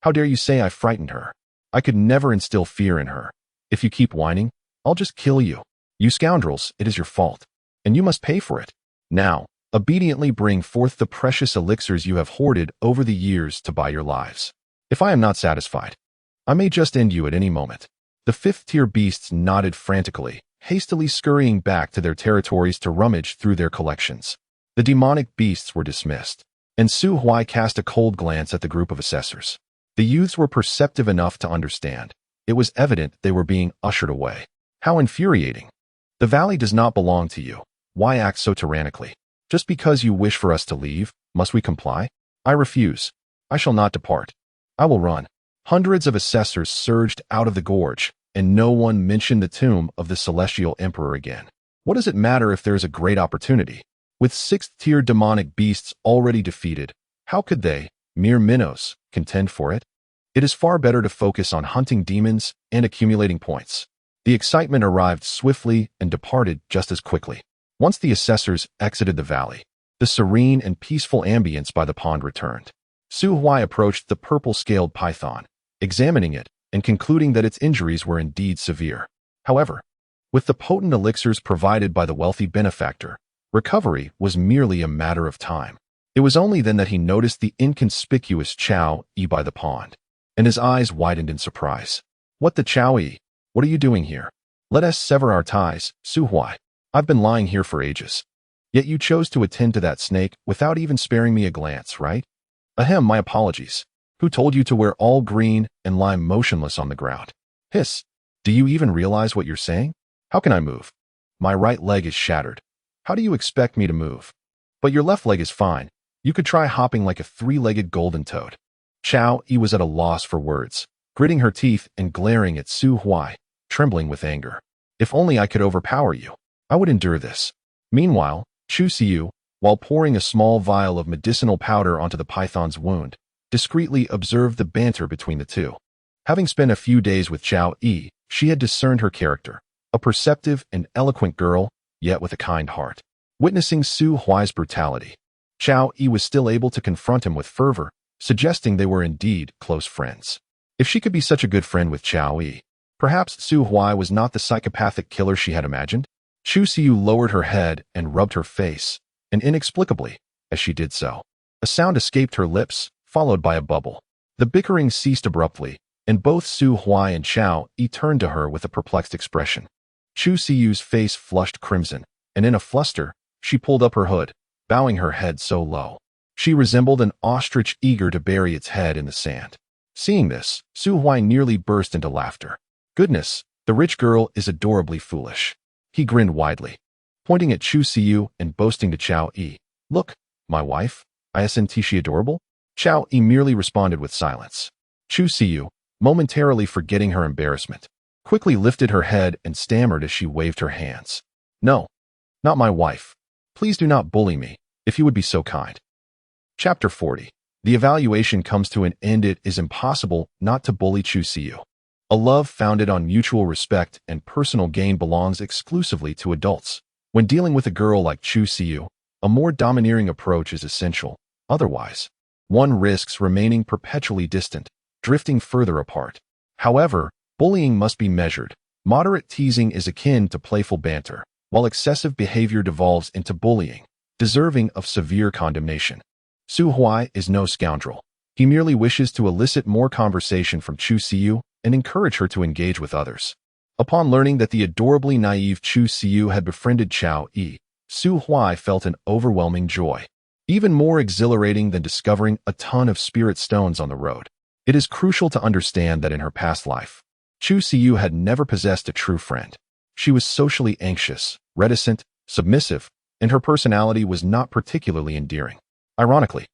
How dare you say I frightened her? I could never instill fear in her. If you keep whining, I'll just kill you. You scoundrels, it is your fault, and you must pay for it. Now, obediently bring forth the precious elixirs you have hoarded over the years to buy your lives. If I am not satisfied, I may just end you at any moment. The 5th-tier beasts nodded frantically, hastily scurrying back to their territories to rummage through their collections. The demonic beasts were dismissed, and Su Huai cast a cold glance at the group of assessors. The youths were perceptive enough to understand. It was evident they were being ushered away. How infuriating. The valley does not belong to you. Why act so tyrannically? Just because you wish for us to leave, must we comply? I refuse. I shall not depart. I will run. Hundreds of assessors surged out of the gorge, and no one mentioned the tomb of the celestial emperor again. What does it matter if there is a great opportunity? With 6th-tier demonic beasts already defeated, how could they, mere minnows, contend for it? It is far better to focus on hunting demons and accumulating points. The excitement arrived swiftly and departed just as quickly. Once the assessors exited the valley, the serene and peaceful ambience by the pond returned. Su Huai approached the purple-scaled python, examining it and concluding that its injuries were indeed severe. However, with the potent elixirs provided by the wealthy benefactor, recovery was merely a matter of time. It was only then that he noticed the inconspicuous Chao Yi by the pond, and his eyes widened in surprise. What the Chao Yi? What are you doing here? Let us sever our ties, Su Huai. I've been lying here for ages. Yet you chose to attend to that snake without even sparing me a glance, right? Ahem, my apologies. Who told you to wear all green and lie motionless on the ground? Hiss. Do you even realize what you're saying? How can I move? My right leg is shattered. How do you expect me to move? But your left leg is fine. You could try hopping like a three-legged golden toad. Chao Yi was at a loss for words, gritting her teeth and glaring at Su Huai, trembling with anger. If only I could overpower you. I would endure this. Meanwhile, Chu Siu, while pouring a small vial of medicinal powder onto the python's wound, discreetly observed the banter between the two. Having spent a few days with Chao Yi, she had discerned her character, a perceptive and eloquent girl, yet with a kind heart. Witnessing Su Huai's brutality, Chao Yi was still able to confront him with fervor, suggesting they were indeed close friends. If she could be such a good friend with Chao Yi, perhaps Su Huai was not the psychopathic killer she had imagined? Chu Siu lowered her head and rubbed her face, and inexplicably, as she did so, a sound escaped her lips, followed by a bubble. The bickering ceased abruptly, and both Su Huai and Chao Yi turned to her with a perplexed expression. Chu Siu's face flushed crimson, and in a fluster, she pulled up her hood, bowing her head so low. She resembled an ostrich eager to bury its head in the sand. Seeing this, Su Huai nearly burst into laughter. Goodness, the rich girl is adorably foolish. He grinned widely, pointing at Chu Siu and boasting to Chao Yi. Look, my wife, isn't she adorable? Chao Yi merely responded with silence. Chu Siu, momentarily forgetting her embarrassment, quickly lifted her head and stammered as she waved her hands. No, not my wife. Please do not bully me, if you would be so kind. Chapter 40. The evaluation comes to an end. It is impossible not to bully Chu Siu. A love founded on mutual respect and personal gain belongs exclusively to adults. When dealing with a girl like Chu Siu, a more domineering approach is essential. Otherwise, one risks remaining perpetually distant, drifting further apart. However, bullying must be measured. Moderate teasing is akin to playful banter, while excessive behavior devolves into bullying, deserving of severe condemnation. Su Huai is no scoundrel. He merely wishes to elicit more conversation from Chu Siu and encourage her to engage with others. Upon learning that the adorably naive Chu Siu had befriended Chao Yi, Su Huai felt an overwhelming joy, even more exhilarating than discovering a ton of spirit stones on the road. It is crucial to understand that in her past life, Chu Siu had never possessed a true friend. She was socially anxious, reticent, submissive, and her personality was not particularly endearing. Ironically,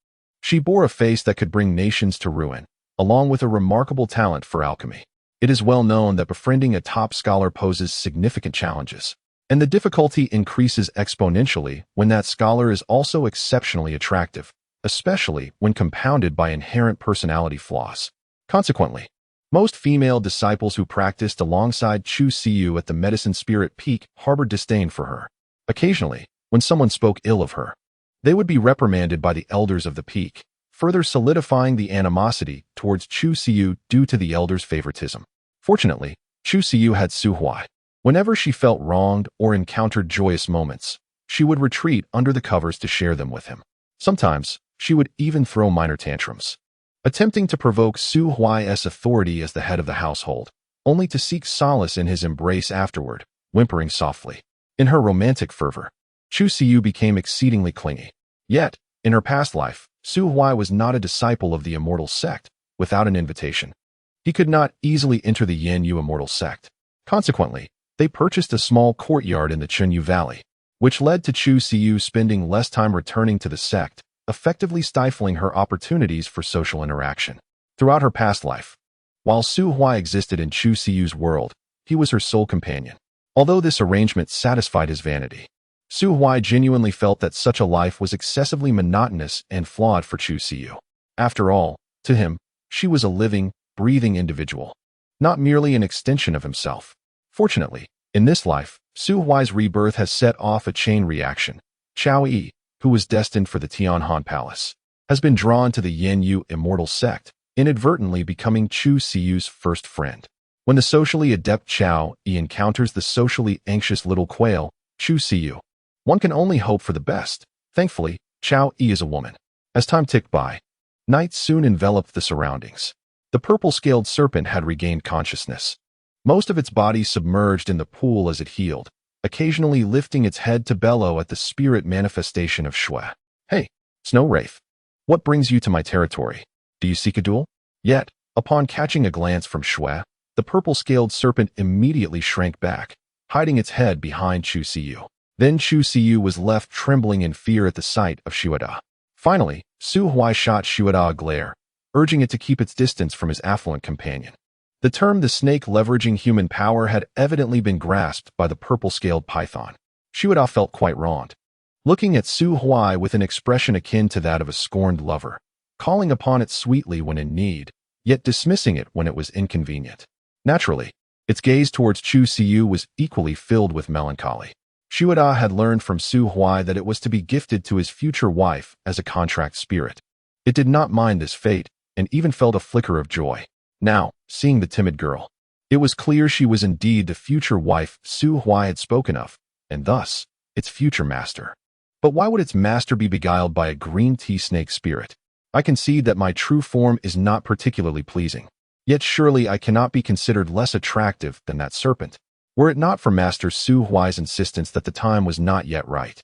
she bore a face that could bring nations to ruin, along with a remarkable talent for alchemy. It is well known that befriending a top scholar poses significant challenges, and the difficulty increases exponentially when that scholar is also exceptionally attractive, especially when compounded by inherent personality flaws. Consequently, most female disciples who practiced alongside Chu Siu at the Medicine Spirit Peak harbored disdain for her. Occasionally, when someone spoke ill of her, they would be reprimanded by the elders of the peak, further solidifying the animosity towards Chu Siu due to the elders' favoritism. Fortunately, Chu Siu had Su Huai. Whenever she felt wronged or encountered joyous moments, she would retreat under the covers to share them with him. Sometimes, she would even throw minor tantrums, attempting to provoke Su Huai's authority as the head of the household, only to seek solace in his embrace afterward, whimpering softly. In her romantic fervor, Chu Siu became exceedingly clingy. Yet, in her past life, Su Huai was not a disciple of the Immortal sect without an invitation. He could not easily enter the Yanyu Immortal sect. Consequently, they purchased a small courtyard in the Chunyu Valley, which led to Chu Siu spending less time returning to the sect, effectively stifling her opportunities for social interaction. Throughout her past life, while Su Huai existed in Chu Siu's world, he was her sole companion. Although this arrangement satisfied his vanity, Su Huai genuinely felt that such a life was excessively monotonous and flawed for Chu Siu. After all, to him, she was a living, breathing individual, not merely an extension of himself. Fortunately, in this life, Su Huai's rebirth has set off a chain reaction. Chao Yi, who was destined for the Tianhan Palace, has been drawn to the Yanyu Immortal sect, inadvertently becoming Chu Siu's first friend. When the socially adept Chao Yi encounters the socially anxious little quail, Chu Siu, one can only hope for the best. Thankfully, Chao Yi is a woman. As time ticked by, night soon enveloped the surroundings. The purple-scaled serpent had regained consciousness, most of its body submerged in the pool as it healed, occasionally lifting its head to bellow at the spirit manifestation of Shui. "Hey, Snow Wraith, what brings you to my territory? Do you seek a duel?" Yet, upon catching a glance from Shui, the purple-scaled serpent immediately shrank back, hiding its head behind Chu Siyu. Then Chu Siyu was left trembling in fear at the sight of Shuada. Finally, Su Huai shot Shuada a glare, urging it to keep its distance from his affluent companion. The term "the snake leveraging human power" had evidently been grasped by the purple-scaled python. Shuada felt quite wronged, looking at Su Huai with an expression akin to that of a scorned lover, calling upon it sweetly when in need, yet dismissing it when it was inconvenient. Naturally, its gaze towards Chu Siyu was equally filled with melancholy. Shuada had learned from Su Huai that it was to be gifted to his future wife as a contract spirit. It did not mind this fate, and even felt a flicker of joy. Now, seeing the timid girl, it was clear she was indeed the future wife Su Huai had spoken of, and thus, its future master. But why would its master be beguiled by a green tea snake spirit? I concede that my true form is not particularly pleasing. Yet surely I cannot be considered less attractive than that serpent. Were it not for Master Su Huai's insistence that the time was not yet right,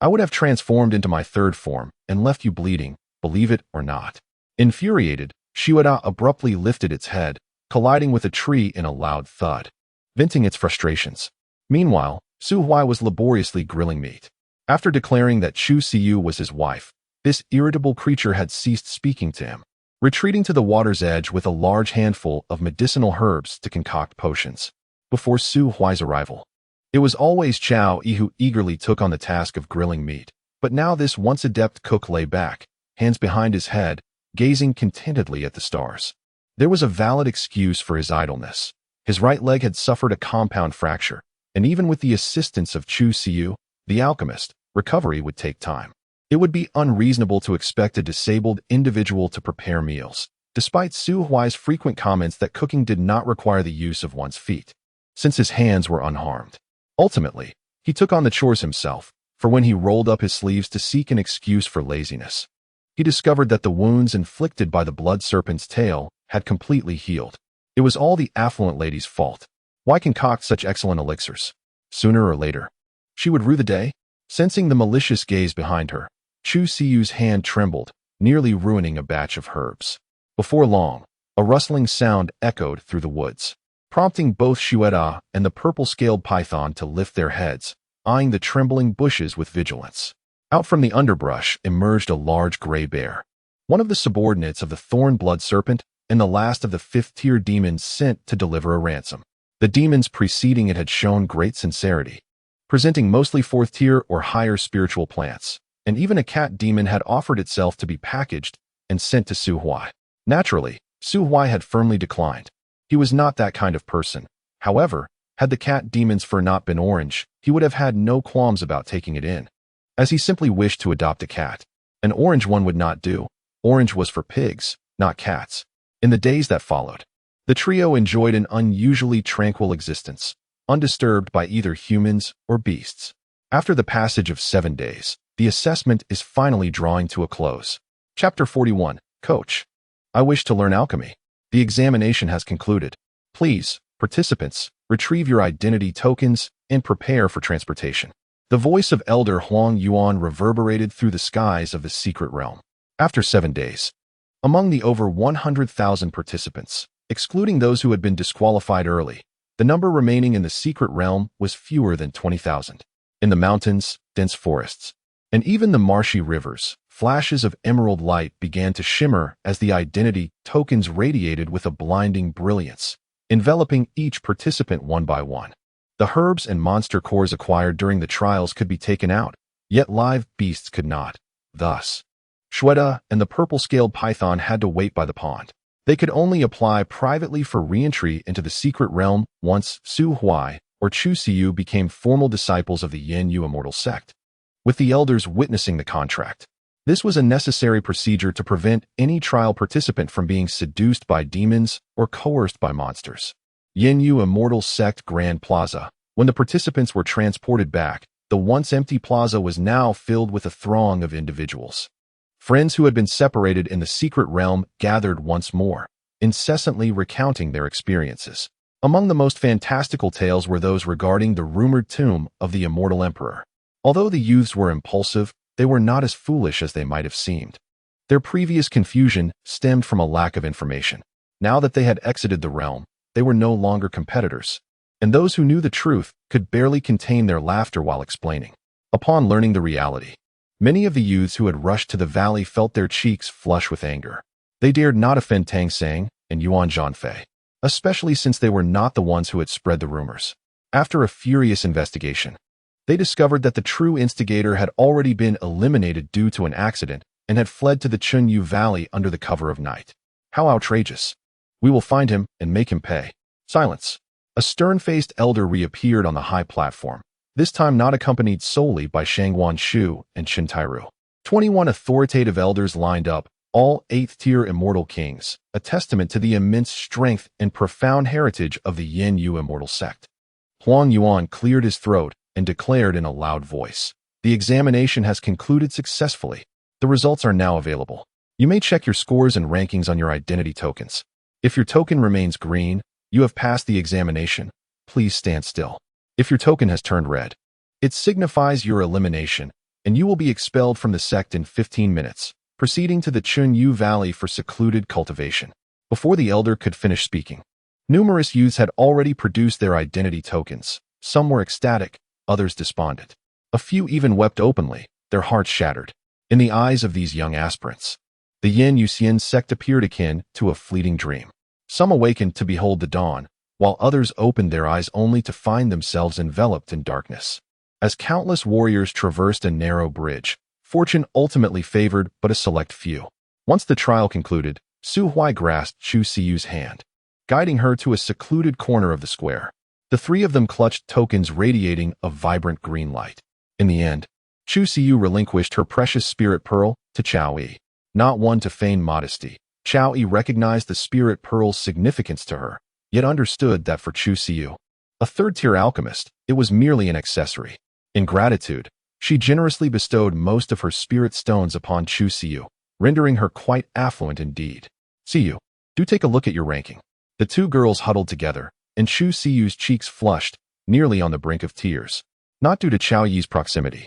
I would have transformed into my third form and left you bleeding, believe it or not. Infuriated, Shuada abruptly lifted its head, colliding with a tree in a loud thud, venting its frustrations. Meanwhile, Su Huai was laboriously grilling meat. After declaring that Chu Siyu was his wife, this irritable creature had ceased speaking to him, retreating to the water's edge with a large handful of medicinal herbs to concoct potions. Before Su Huai's arrival, it was always Chao Yi who eagerly took on the task of grilling meat, but now this once adept cook lay back, hands behind his head, gazing contentedly at the stars. There was a valid excuse for his idleness. His right leg had suffered a compound fracture, and even with the assistance of Chu Siyu, the alchemist, recovery would take time. It would be unreasonable to expect a disabled individual to prepare meals, despite Su Huai's frequent comments that cooking did not require the use of one's feet, since his hands were unharmed. Ultimately, he took on the chores himself, for when he rolled up his sleeves to seek an excuse for laziness, he discovered that the wounds inflicted by the blood serpent's tail had completely healed. It was all the affluent lady's fault. Why concoct such excellent elixirs? Sooner or later, she would rue the day. Sensing the malicious gaze behind her, Chu Siyu's hand trembled, nearly ruining a batch of herbs. Before long, a rustling sound echoed through the woods, prompting both Shuada and the purple-scaled python to lift their heads, eyeing the trembling bushes with vigilance. Out from the underbrush emerged a large gray bear, one of the subordinates of the thorn blood serpent and the last of the fifth-tier demons sent to deliver a ransom. The demons preceding it had shown great sincerity, presenting mostly fourth-tier or higher spiritual plants, and even a cat demon had offered itself to be packaged and sent to Su Huai. Naturally, Su Huai had firmly declined. He was not that kind of person. However, had the cat demon's fur not been orange, he would have had no qualms about taking it in, as he simply wished to adopt a cat. An orange one would not do. Orange was for pigs, not cats. In the days that followed, the trio enjoyed an unusually tranquil existence, undisturbed by either humans or beasts. After the passage of 7 days, the assessment is finally drawing to a close. Chapter 41, Coach. I wish to learn alchemy. The examination has concluded. Please, participants, retrieve your identity tokens and prepare for transportation. The voice of Elder Huang Yuan reverberated through the skies of the secret realm. After 7 days, among the over 100,000 participants, excluding those who had been disqualified early, the number remaining in the secret realm was fewer than 20,000. In the mountains, dense forests, and even the marshy rivers, flashes of emerald light began to shimmer as the identity tokens radiated with a blinding brilliance, enveloping each participant one by one. The herbs and monster cores acquired during the trials could be taken out, yet live beasts could not. Thus, Shuada and the purple-scaled python had to wait by the pond. They could only apply privately for re-entry into the secret realm once Su Huai or Chu Siyu became formal disciples of the Yin Yu Immortal sect, with the elders witnessing the contract. This was a necessary procedure to prevent any trial participant from being seduced by demons or coerced by monsters. Yin Yu Immortal Sect Grand Plaza. When the participants were transported back, the once empty plaza was now filled with a throng of individuals. Friends who had been separated in the secret realm gathered once more, incessantly recounting their experiences. Among the most fantastical tales were those regarding the rumored tomb of the immortal emperor. Although the youths were impulsive, they were not as foolish as they might have seemed. Their previous confusion stemmed from a lack of information. Now that they had exited the realm, they were no longer competitors, and those who knew the truth could barely contain their laughter while explaining. Upon learning the reality, many of the youths who had rushed to the valley felt their cheeks flush with anger. They dared not offend Tang Sang and Yuan Zhanfei, especially since they were not the ones who had spread the rumors. After a furious investigation, they discovered that the true instigator had already been eliminated due to an accident and had fled to the Chunyu Valley under the cover of night. How outrageous! We will find him and make him pay. Silence. A stern-faced elder reappeared on the high platform, this time not accompanied solely by Shangguan Shu and Qin Tairu. 21 authoritative elders lined up, all 8th-tier immortal kings, a testament to the immense strength and profound heritage of the Yin Yu immortal sect. Huang Yuan cleared his throat and declared in a loud voice, "The examination has concluded successfully. The results are now available. You may check your scores and rankings on your identity tokens. If your token remains green, you have passed the examination. Please stand still. If your token has turned red, it signifies your elimination, and you will be expelled from the sect in 15 minutes, proceeding to the Chunyu Valley for secluded cultivation." Before the elder could finish speaking, numerous youths had already produced their identity tokens. Some were ecstatic, others despondent. A few even wept openly, their hearts shattered. In the eyes of these young aspirants, the Yin Yu Xian sect appeared akin to a fleeting dream. Some awakened to behold the dawn, while others opened their eyes only to find themselves enveloped in darkness. As countless warriors traversed a narrow bridge, fortune ultimately favored but a select few. Once the trial concluded, Su Huai grasped Chu Siyu's hand, guiding her to a secluded corner of the square. The three of them clutched tokens radiating a vibrant green light. In the end, Chu Siyu relinquished her precious spirit pearl to Chao Yi. Not one to feign modesty, Chao Yi recognized the spirit pearl's significance to her, yet understood that for Chu Siyu, a third-tier alchemist, it was merely an accessory. In gratitude, she generously bestowed most of her spirit stones upon Chu Siyu, rendering her quite affluent indeed. "Siyu, do take a look at your ranking." The two girls huddled together, and Chu Siyu's cheeks flushed, nearly on the brink of tears. Not due to Chao Yi's proximity,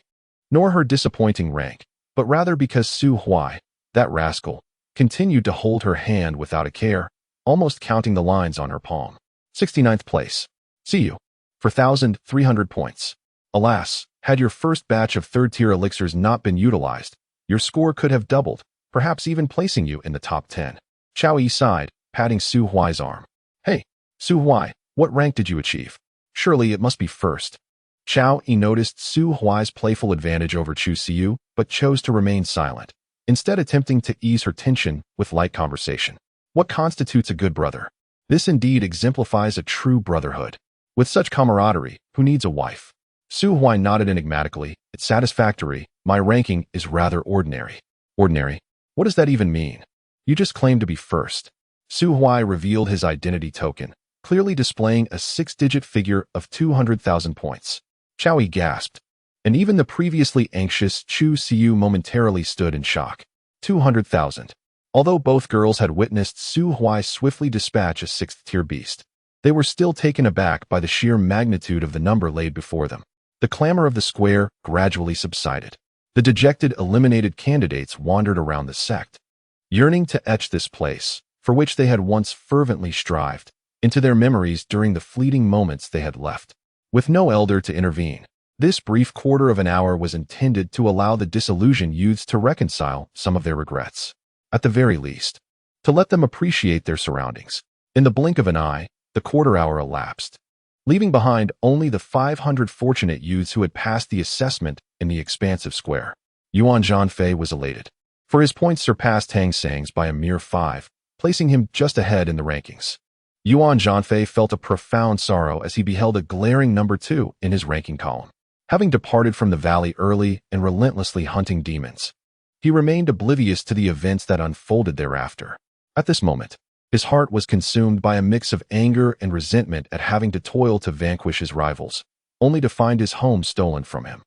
nor her disappointing rank, but rather because Su Huai, that rascal, continued to hold her hand without a care, almost counting the lines on her palm. 69th place. Siyu, 4,300 points. Alas, had your first batch of third-tier elixirs not been utilized, your score could have doubled, perhaps even placing you in the top 10. Chao Yi sighed, patting Su Huai's arm. "Hey, Su Huai, what rank did you achieve? Surely it must be first." Chao Yi noticed Su Huai's playful advantage over Chu Siyu, but chose to remain silent, instead attempting to ease her tension with light conversation. What constitutes a good brother? This indeed exemplifies a true brotherhood. With such camaraderie, who needs a wife? Su Huai nodded enigmatically. "It's satisfactory. My ranking is rather ordinary." "Ordinary? What does that even mean? You just claim to be first." Su Huai revealed his identity token, clearly displaying a 6-digit figure of 200,000 points. Chao Yi gasped, and even the previously anxious Chu Siyu momentarily stood in shock. 200,000. Although both girls had witnessed Su Huai swiftly dispatch a 6th-tier beast, they were still taken aback by the sheer magnitude of the number laid before them. The clamor of the square gradually subsided. The dejected, eliminated candidates wandered around the sect, yearning to etch this place, for which they had once fervently strived, into their memories during the fleeting moments they had left. With no elder to intervene, this brief quarter of an hour was intended to allow the disillusioned youths to reconcile some of their regrets. At the very least, to let them appreciate their surroundings. In the blink of an eye, the quarter hour elapsed, leaving behind only the 500 fortunate youths who had passed the assessment in the expansive square. Yuan Zhanfei was elated, for his points surpassed Tang Sang's by a mere 5, placing him just ahead in the rankings. Yuan Zhanfei felt a profound sorrow as he beheld a glaring number 2 in his ranking column. Having departed from the valley early and relentlessly hunting demons, he remained oblivious to the events that unfolded thereafter. At this moment, his heart was consumed by a mix of anger and resentment at having to toil to vanquish his rivals, only to find his home stolen from him.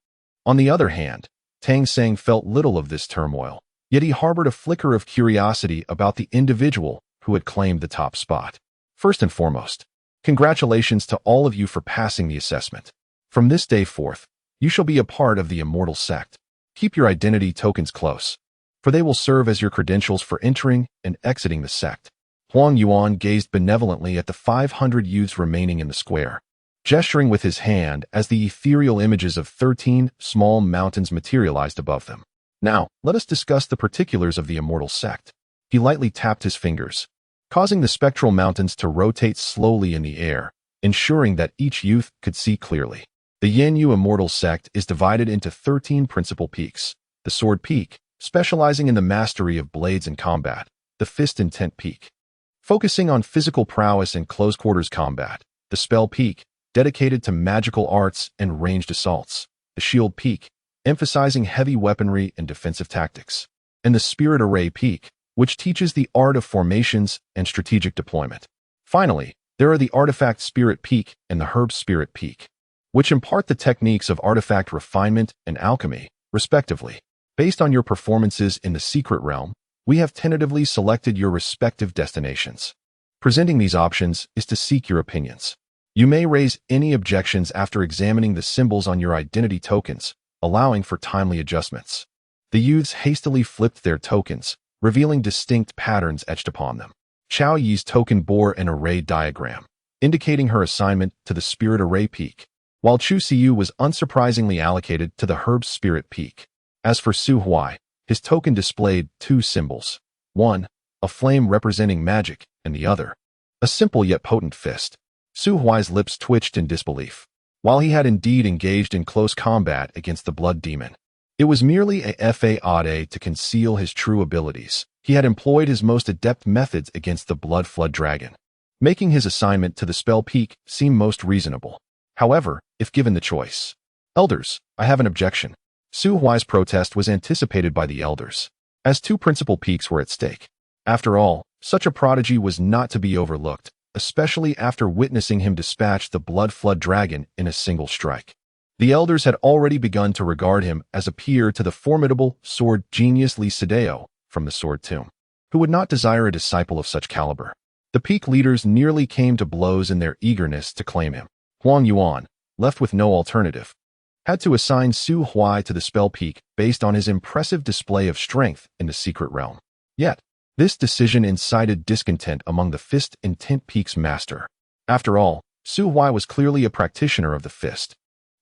On the other hand, Tang Sang felt little of this turmoil, yet he harbored a flicker of curiosity about the individual who had claimed the top spot. First and foremost, Congratulations to all of you for passing the assessment. From this day forth, you shall be a part of the Immortal Sect. Keep your identity tokens close, for they will serve as your credentials for entering and exiting the sect. Huang Yuan gazed benevolently at the 500 youths remaining in the square, gesturing with his hand as the ethereal images of 13 small mountains materialized above them. Now, let us discuss the particulars of the Immortal Sect. He lightly tapped his fingers, causing the spectral mountains to rotate slowly in the air, ensuring that each youth could see clearly. The Yanyu Immortal Sect is divided into 13 principal peaks. The Sword Peak, specializing in the mastery of blades in combat. The Fist and Tent Peak, focusing on physical prowess and close-quarters combat. The Spell Peak, dedicated to magical arts and ranged assaults. The Shield Peak, emphasizing heavy weaponry and defensive tactics. And the Spirit Array Peak, which teaches the art of formations and strategic deployment. Finally, there are the Artifact Spirit Peak and the Herb Spirit Peak, which impart the techniques of artifact refinement and alchemy, respectively. Based on your performances in the Secret Realm, we have tentatively selected your respective destinations. Presenting these options is to seek your opinions. You may raise any objections after examining the symbols on your identity tokens, allowing for timely adjustments. The youths hastily flipped their tokens, revealing distinct patterns etched upon them. Qiao Yi's token bore an array diagram, indicating her assignment to the Spirit Array Peak, while Chu Siyu was unsurprisingly allocated to the Herb Spirit Peak. As for Su Huai, his token displayed two symbols. One, a flame representing magic, and the other, a simple yet potent fist. Su Huai's lips twitched in disbelief. While he had indeed engaged in close combat against the Blood Demon, it was merely a fade to conceal his true abilities. He had employed his most adept methods against the Blood Flood Dragon, making his assignment to the Spell Peak seem most reasonable. However, if given the choice, Elders, I have an objection. Su Huai's protest was anticipated by the elders, as two principal peaks were at stake. After all, such a prodigy was not to be overlooked, especially after witnessing him dispatch the Blood Flood Dragon in a single strike. The elders had already begun to regard him as a peer to the formidable sword genius Li Sideo from the Sword Tomb. Who would not desire a disciple of such caliber? The peak leaders nearly came to blows in their eagerness to claim him. Huang Yuan, left with no alternative, had to assign Su Huai to the Spell Peak based on his impressive display of strength in the Secret Realm. Yet, this decision incited discontent among the Fist and Tent Peak's master. After all, Su Huai was clearly a practitioner of the Fist.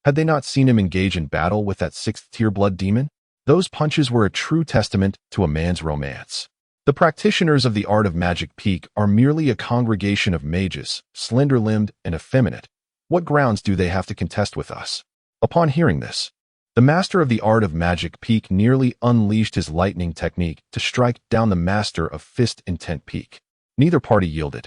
Had they not seen him engage in battle with that 6th-tier blood demon? Those punches were a true testament to a man's romance. The practitioners of the art of magic peak are merely a congregation of mages, slender-limbed and effeminate. What grounds do they have to contest with us? Upon hearing this, the master of the art of magic peak nearly unleashed his lightning technique to strike down the master of Fist and Tent Peak. Neither party yielded,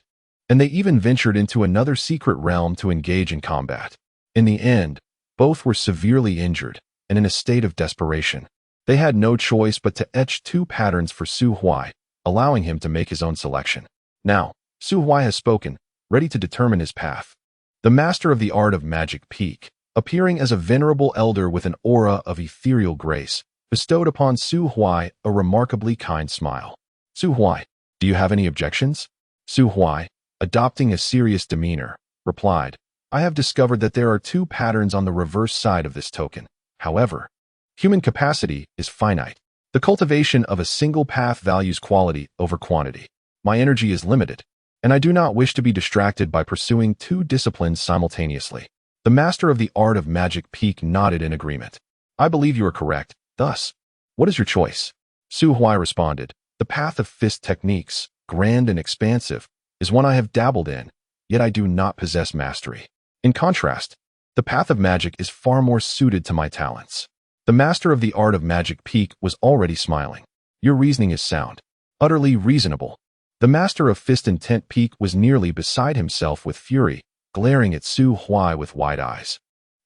and they even ventured into another secret realm to engage in combat. In the end, both were severely injured and in a state of desperation. They had no choice but to etch two patterns for Su Huai, allowing him to make his own selection. Now, Su Huai has spoken, ready to determine his path. The master of the art of magic peak, appearing as a venerable elder with an aura of ethereal grace, bestowed upon Su Huai a remarkably kind smile. Su Huai, do you have any objections? Su Huai, adopting a serious demeanor, replied, I have discovered that there are two patterns on the reverse side of this token. However, human capacity is finite. The cultivation of a single path values quality over quantity. My energy is limited, and I do not wish to be distracted by pursuing two disciplines simultaneously. The master of the art of magic peak nodded in agreement. I believe you are correct. Thus, what is your choice? Su Huai responded, the path of fist techniques, grand and expansive, is one I have dabbled in, yet I do not possess mastery. In contrast, the path of magic is far more suited to my talents. The master of the art of magic peak was already smiling. Your reasoning is sound, utterly reasonable. The master of Fist and Tent Peak was nearly beside himself with fury, glaring at Su Huai with wide eyes,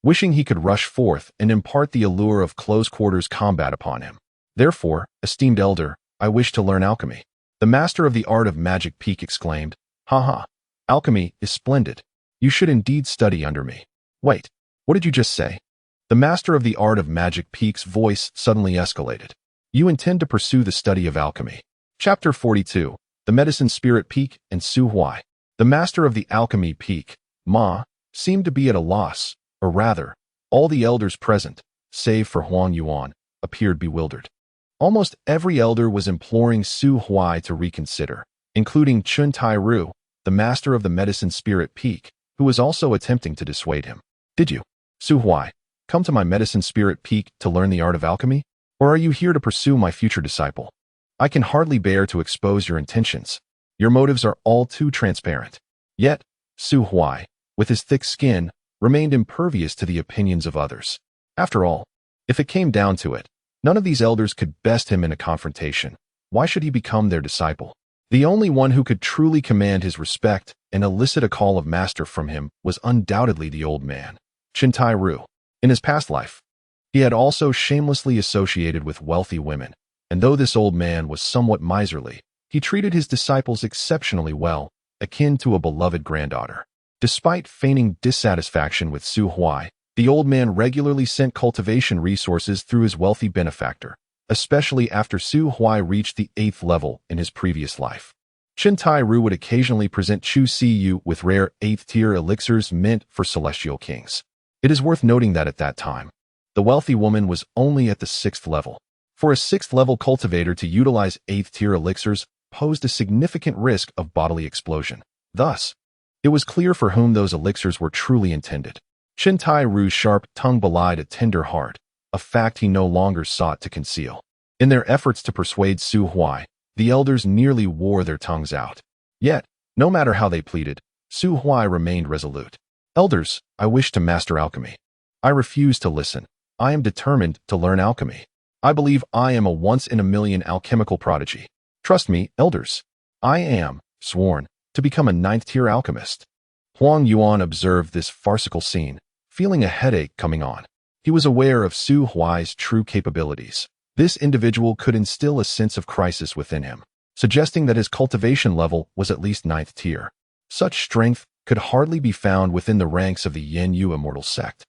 wishing he could rush forth and impart the allure of close-quarters combat upon him. Therefore, esteemed elder, I wish to learn alchemy. The master of the art of magic peak exclaimed, ha, alchemy is splendid. You should indeed study under me. Wait, what did you just say? The master of the art of magic peak's voice suddenly escalated. You intend to pursue the study of alchemy. Chapter 42, The Medicine Spirit Peak and Su Huai. The master of the alchemy peak, Ma, seemed to be at a loss, or rather, all the elders present, save for Huang Yuan, appeared bewildered. Almost every elder was imploring Su Huai to reconsider, including Chun Tai Ru, the master of the medicine spirit peak, who was also attempting to dissuade him. Did you, Su Huai, come to my medicine spirit peak to learn the art of alchemy? Or are you here to pursue my future disciple? I can hardly bear to expose your intentions. Your motives are all too transparent. Yet, Su Huai, with his thick skin, remained impervious to the opinions of others. After all, if it came down to it, none of these elders could best him in a confrontation. Why should he become their disciple? The only one who could truly command his respect and elicit a call of master from him was undoubtedly the old man, Chun Tai Ru. In his past life, he had also shamelessly associated with wealthy women, and though this old man was somewhat miserly, he treated his disciples exceptionally well, akin to a beloved granddaughter. Despite feigning dissatisfaction with Su Huai, the old man regularly sent cultivation resources through his wealthy benefactor, especially after Su Huai reached the 8th level in his previous life. Chun Tai Ru would occasionally present Chu Siyu with rare 8th-tier elixirs meant for celestial kings. It is worth noting that at that time, the wealthy woman was only at the 6th level. For a 6th-level cultivator to utilize 8th-tier elixirs posed a significant risk of bodily explosion. Thus, it was clear for whom those elixirs were truly intended. Chun Tai Ru's sharp tongue belied a tender heart, a fact he no longer sought to conceal. In their efforts to persuade Su Huai, the elders nearly wore their tongues out. Yet, no matter how they pleaded, Su Huai remained resolute. Elders, I wish to master alchemy. I refuse to listen. I am determined to learn alchemy. I believe I am a once-in-a-million alchemical prodigy. Trust me, elders. I am sworn to become a 9th-tier alchemist. Huang Yuan observed this farcical scene, feeling a headache coming on. He was aware of Su Huai's true capabilities. This individual could instill a sense of crisis within him, suggesting that his cultivation level was at least 9th tier. Such strength could hardly be found within the ranks of the Yen Yu immortal sect.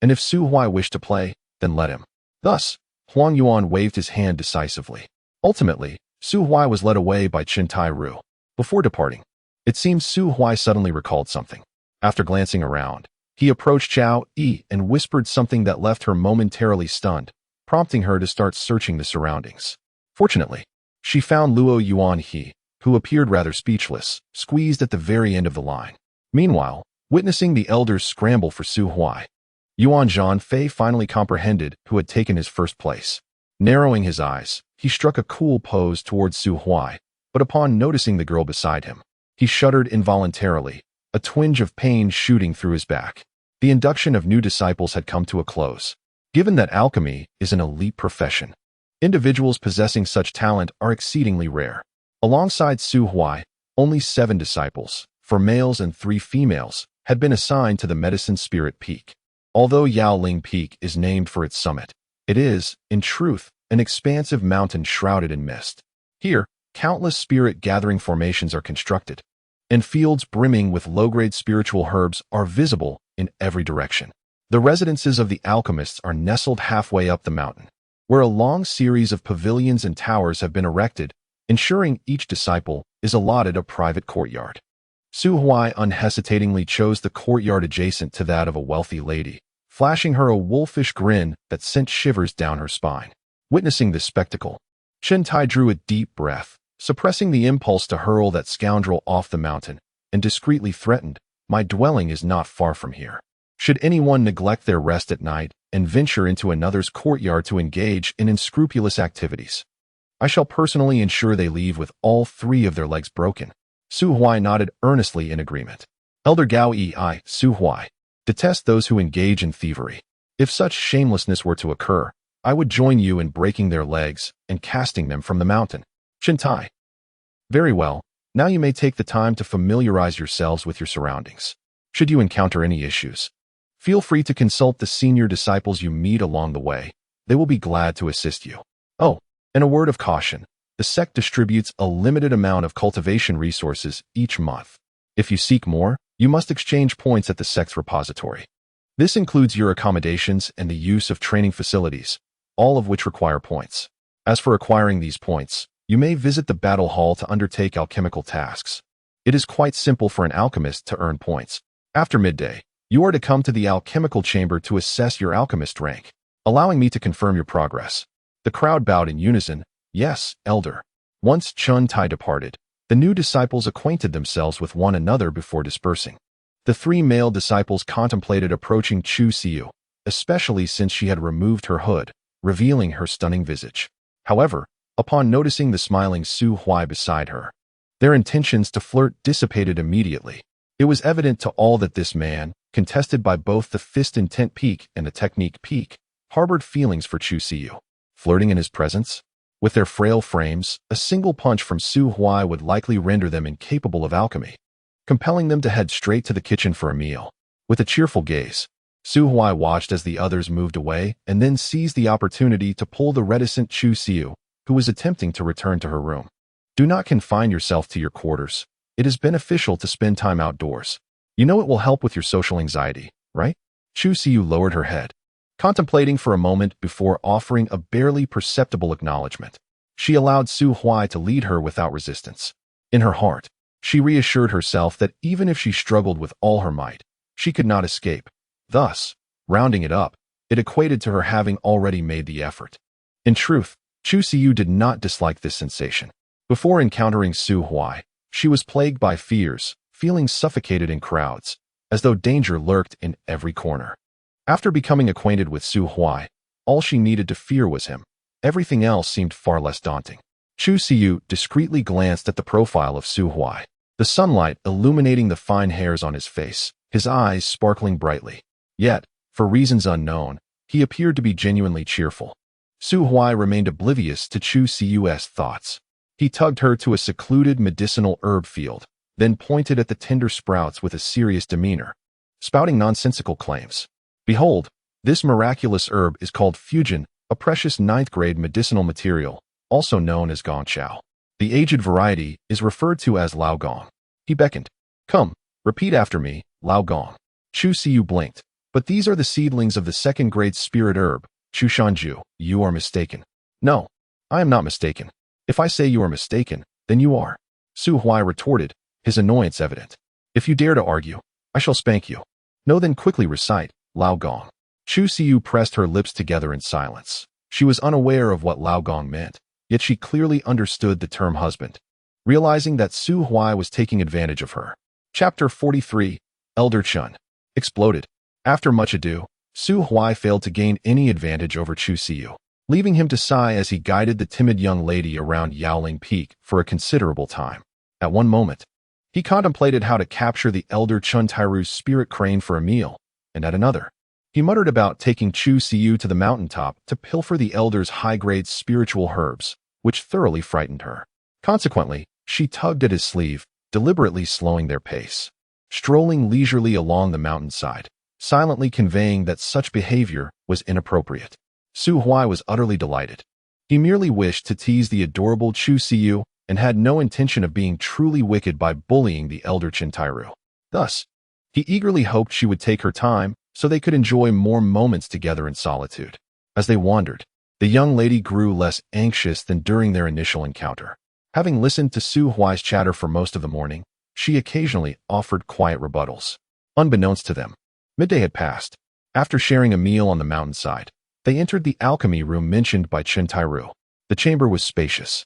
And if Su Huai wished to play, then let him. Thus, Huang Yuan waved his hand decisively. Ultimately, Su Huai was led away by Chun Tai Ru. Before departing, it seems Su Huai suddenly recalled something. After glancing around, he approached Zhao Yi and whispered something that left her momentarily stunned, prompting her to start searching the surroundings. Fortunately, she found Luo Yuan He, who appeared rather speechless, squeezed at the very end of the line. Meanwhile, witnessing the elders scramble for Su Huai, Yuan Zhanfei finally comprehended who had taken his first place. Narrowing his eyes, he struck a cool pose towards Su Huai, but upon noticing the girl beside him, he shuddered involuntarily, a twinge of pain shooting through his back. The induction of new disciples had come to a close. Given that alchemy is an elite profession, individuals possessing such talent are exceedingly rare. Alongside Su Huai, only 7 disciples, 4 males and 3 females, had been assigned to the medicine spirit peak. Although Yaoling Peak is named for its summit, it is, in truth, an expansive mountain shrouded in mist. Here, countless spirit-gathering formations are constructed, and fields brimming with low-grade spiritual herbs are visible in every direction. The residences of the alchemists are nestled halfway up the mountain, where a long series of pavilions and towers have been erected, ensuring each disciple is allotted a private courtyard. Su Huai unhesitatingly chose the courtyard adjacent to that of a wealthy lady, flashing her a wolfish grin that sent shivers down her spine. Witnessing this spectacle, Chun Tai drew a deep breath, suppressing the impulse to hurl that scoundrel off the mountain, and discreetly threatened, "My dwelling is not far from here. Should anyone neglect their rest at night and venture into another's courtyard to engage in unscrupulous activities, I shall personally ensure they leave with all 3 of their legs broken." Su Huai nodded earnestly in agreement. Elder Gao Yi, Su Huai, detest those who engage in thievery. If such shamelessness were to occur, I would join you in breaking their legs and casting them from the mountain. Chun Tai. Very well, now you may take the time to familiarize yourselves with your surroundings. Should you encounter any issues, feel free to consult the senior disciples you meet along the way. They will be glad to assist you. Oh, and a word of caution. The sect distributes a limited amount of cultivation resources each month. If you seek more, you must exchange points at the sect's repository. This includes your accommodations and the use of training facilities, all of which require points. As for acquiring these points, you may visit the battle hall to undertake alchemical tasks. It is quite simple for an alchemist to earn points. After midday, you are to come to the alchemical chamber to assess your alchemist rank, allowing me to confirm your progress." The crowd bowed in unison. "Yes, Elder." Once Chun Tai departed, the new disciples acquainted themselves with one another before dispersing. The three male disciples contemplated approaching Chu Siu, especially since she had removed her hood, revealing her stunning visage. However, upon noticing the smiling Su Huai beside her, their intentions to flirt dissipated immediately. It was evident to all that this man, contested by both the fist intent peak and the technique peak, harbored feelings for Chu Siu. Flirting in his presence? With their frail frames, a single punch from Su Huai would likely render them incapable of alchemy, compelling them to head straight to the kitchen for a meal. With a cheerful gaze, Su Huai watched as the others moved away and then seized the opportunity to pull the reticent Chu Siu, who was attempting to return to her room. "Do not confine yourself to your quarters. It is beneficial to spend time outdoors. You know it will help with your social anxiety, right?" Chu Siu lowered her head, contemplating for a moment before offering a barely perceptible acknowledgement. She allowed Su Huai to lead her without resistance. In her heart, she reassured herself that even if she struggled with all her might, she could not escape. Thus, rounding it up, it equated to her having already made the effort. In truth, Chu Siu did not dislike this sensation. Before encountering Su Huai, she was plagued by fears, feeling suffocated in crowds, as though danger lurked in every corner. After becoming acquainted with Su Huai, all she needed to fear was him. Everything else seemed far less daunting. Chu Siu discreetly glanced at the profile of Su Huai, the sunlight illuminating the fine hairs on his face, his eyes sparkling brightly. Yet, for reasons unknown, he appeared to be genuinely cheerful. Su Huai remained oblivious to Chu Siu's thoughts. He tugged her to a secluded medicinal herb field, then pointed at the tender sprouts with a serious demeanor, spouting nonsensical claims. "Behold, this miraculous herb is called fujian, a precious 9th-grade medicinal material, also known as gongqiao. The aged variety is referred to as lao gong." He beckoned. "Come, repeat after me, lao gong." Chu Siu blinked. "But these are the seedlings of the 2nd-grade spirit herb, Chu Shanju. You are mistaken." "No, I am not mistaken. If I say you are mistaken, then you are," Su Huai retorted, his annoyance evident. "If you dare to argue, I shall spank you. No, then quickly recite, lao gong." Chu Siu pressed her lips together in silence. She was unaware of what lao gong meant, yet she clearly understood the term husband, realizing that Su Huai was taking advantage of her. Chapter 43, Elder Chun, exploded. After much ado, Su Huai failed to gain any advantage over Chu Siu, leaving him to sigh as he guided the timid young lady around Yaoling Peak for a considerable time. At one moment, he contemplated how to capture the elder Chun Tairu's spirit crane for a meal, and at another, he muttered about taking Chu Siu to the mountaintop to pilfer the elder's high-grade spiritual herbs, which thoroughly frightened her. Consequently, she tugged at his sleeve, deliberately slowing their pace, strolling leisurely along the mountainside, silently conveying that such behavior was inappropriate. Su Huai was utterly delighted. He merely wished to tease the adorable Chu Siu and had no intention of being truly wicked by bullying the elder Chun Tairu. Thus, he eagerly hoped she would take her time so they could enjoy more moments together in solitude. As they wandered, the young lady grew less anxious than during their initial encounter. Having listened to Su Huai's chatter for most of the morning, she occasionally offered quiet rebuttals. Unbeknownst to them, midday had passed. After sharing a meal on the mountainside, they entered the alchemy room mentioned by Chun Tairu. The chamber was spacious,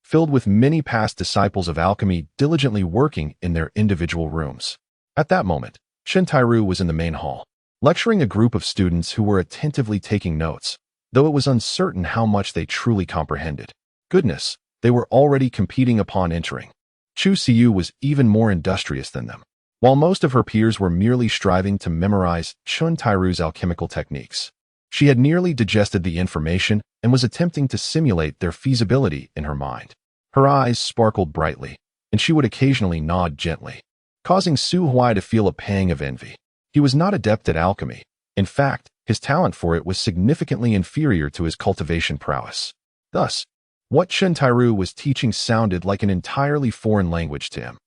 filled with many past disciples of alchemy diligently working in their individual rooms. At that moment, Chun Tairu was in the main hall, lecturing a group of students who were attentively taking notes, though it was uncertain how much they truly comprehended. Goodness, they were already competing upon entering. Chu Siu was even more industrious than them, while most of her peers were merely striving to memorize Chun Tairu's alchemical techniques. She had nearly digested the information and was attempting to simulate their feasibility in her mind. Her eyes sparkled brightly, and she would occasionally nod gently, causing Su Huai to feel a pang of envy. He was not adept at alchemy. In fact, his talent for it was significantly inferior to his cultivation prowess. Thus, what Chun Tairu was teaching sounded like an entirely foreign language to him.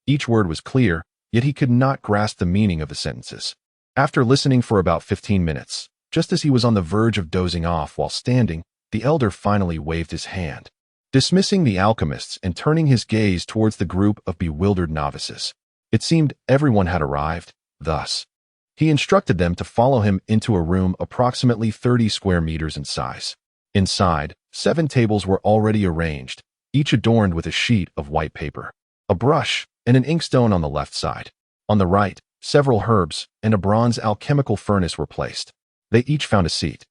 Each word was clear, yet he could not grasp the meaning of the sentences. After listening for about 15 minutes, just as he was on the verge of dozing off while standing, the elder finally waved his hand. dismissing the alchemists and turning his gaze towards the group of bewildered novices. It seemed everyone had arrived, thus. He instructed them to follow him into a room approximately 30 square meters in size. Inside, 7 tables were already arranged, each adorned with a sheet of white paper, a brush, and an inkstone on the left side. On the right, several herbs and a bronze alchemical furnace were placed. They each found a seat.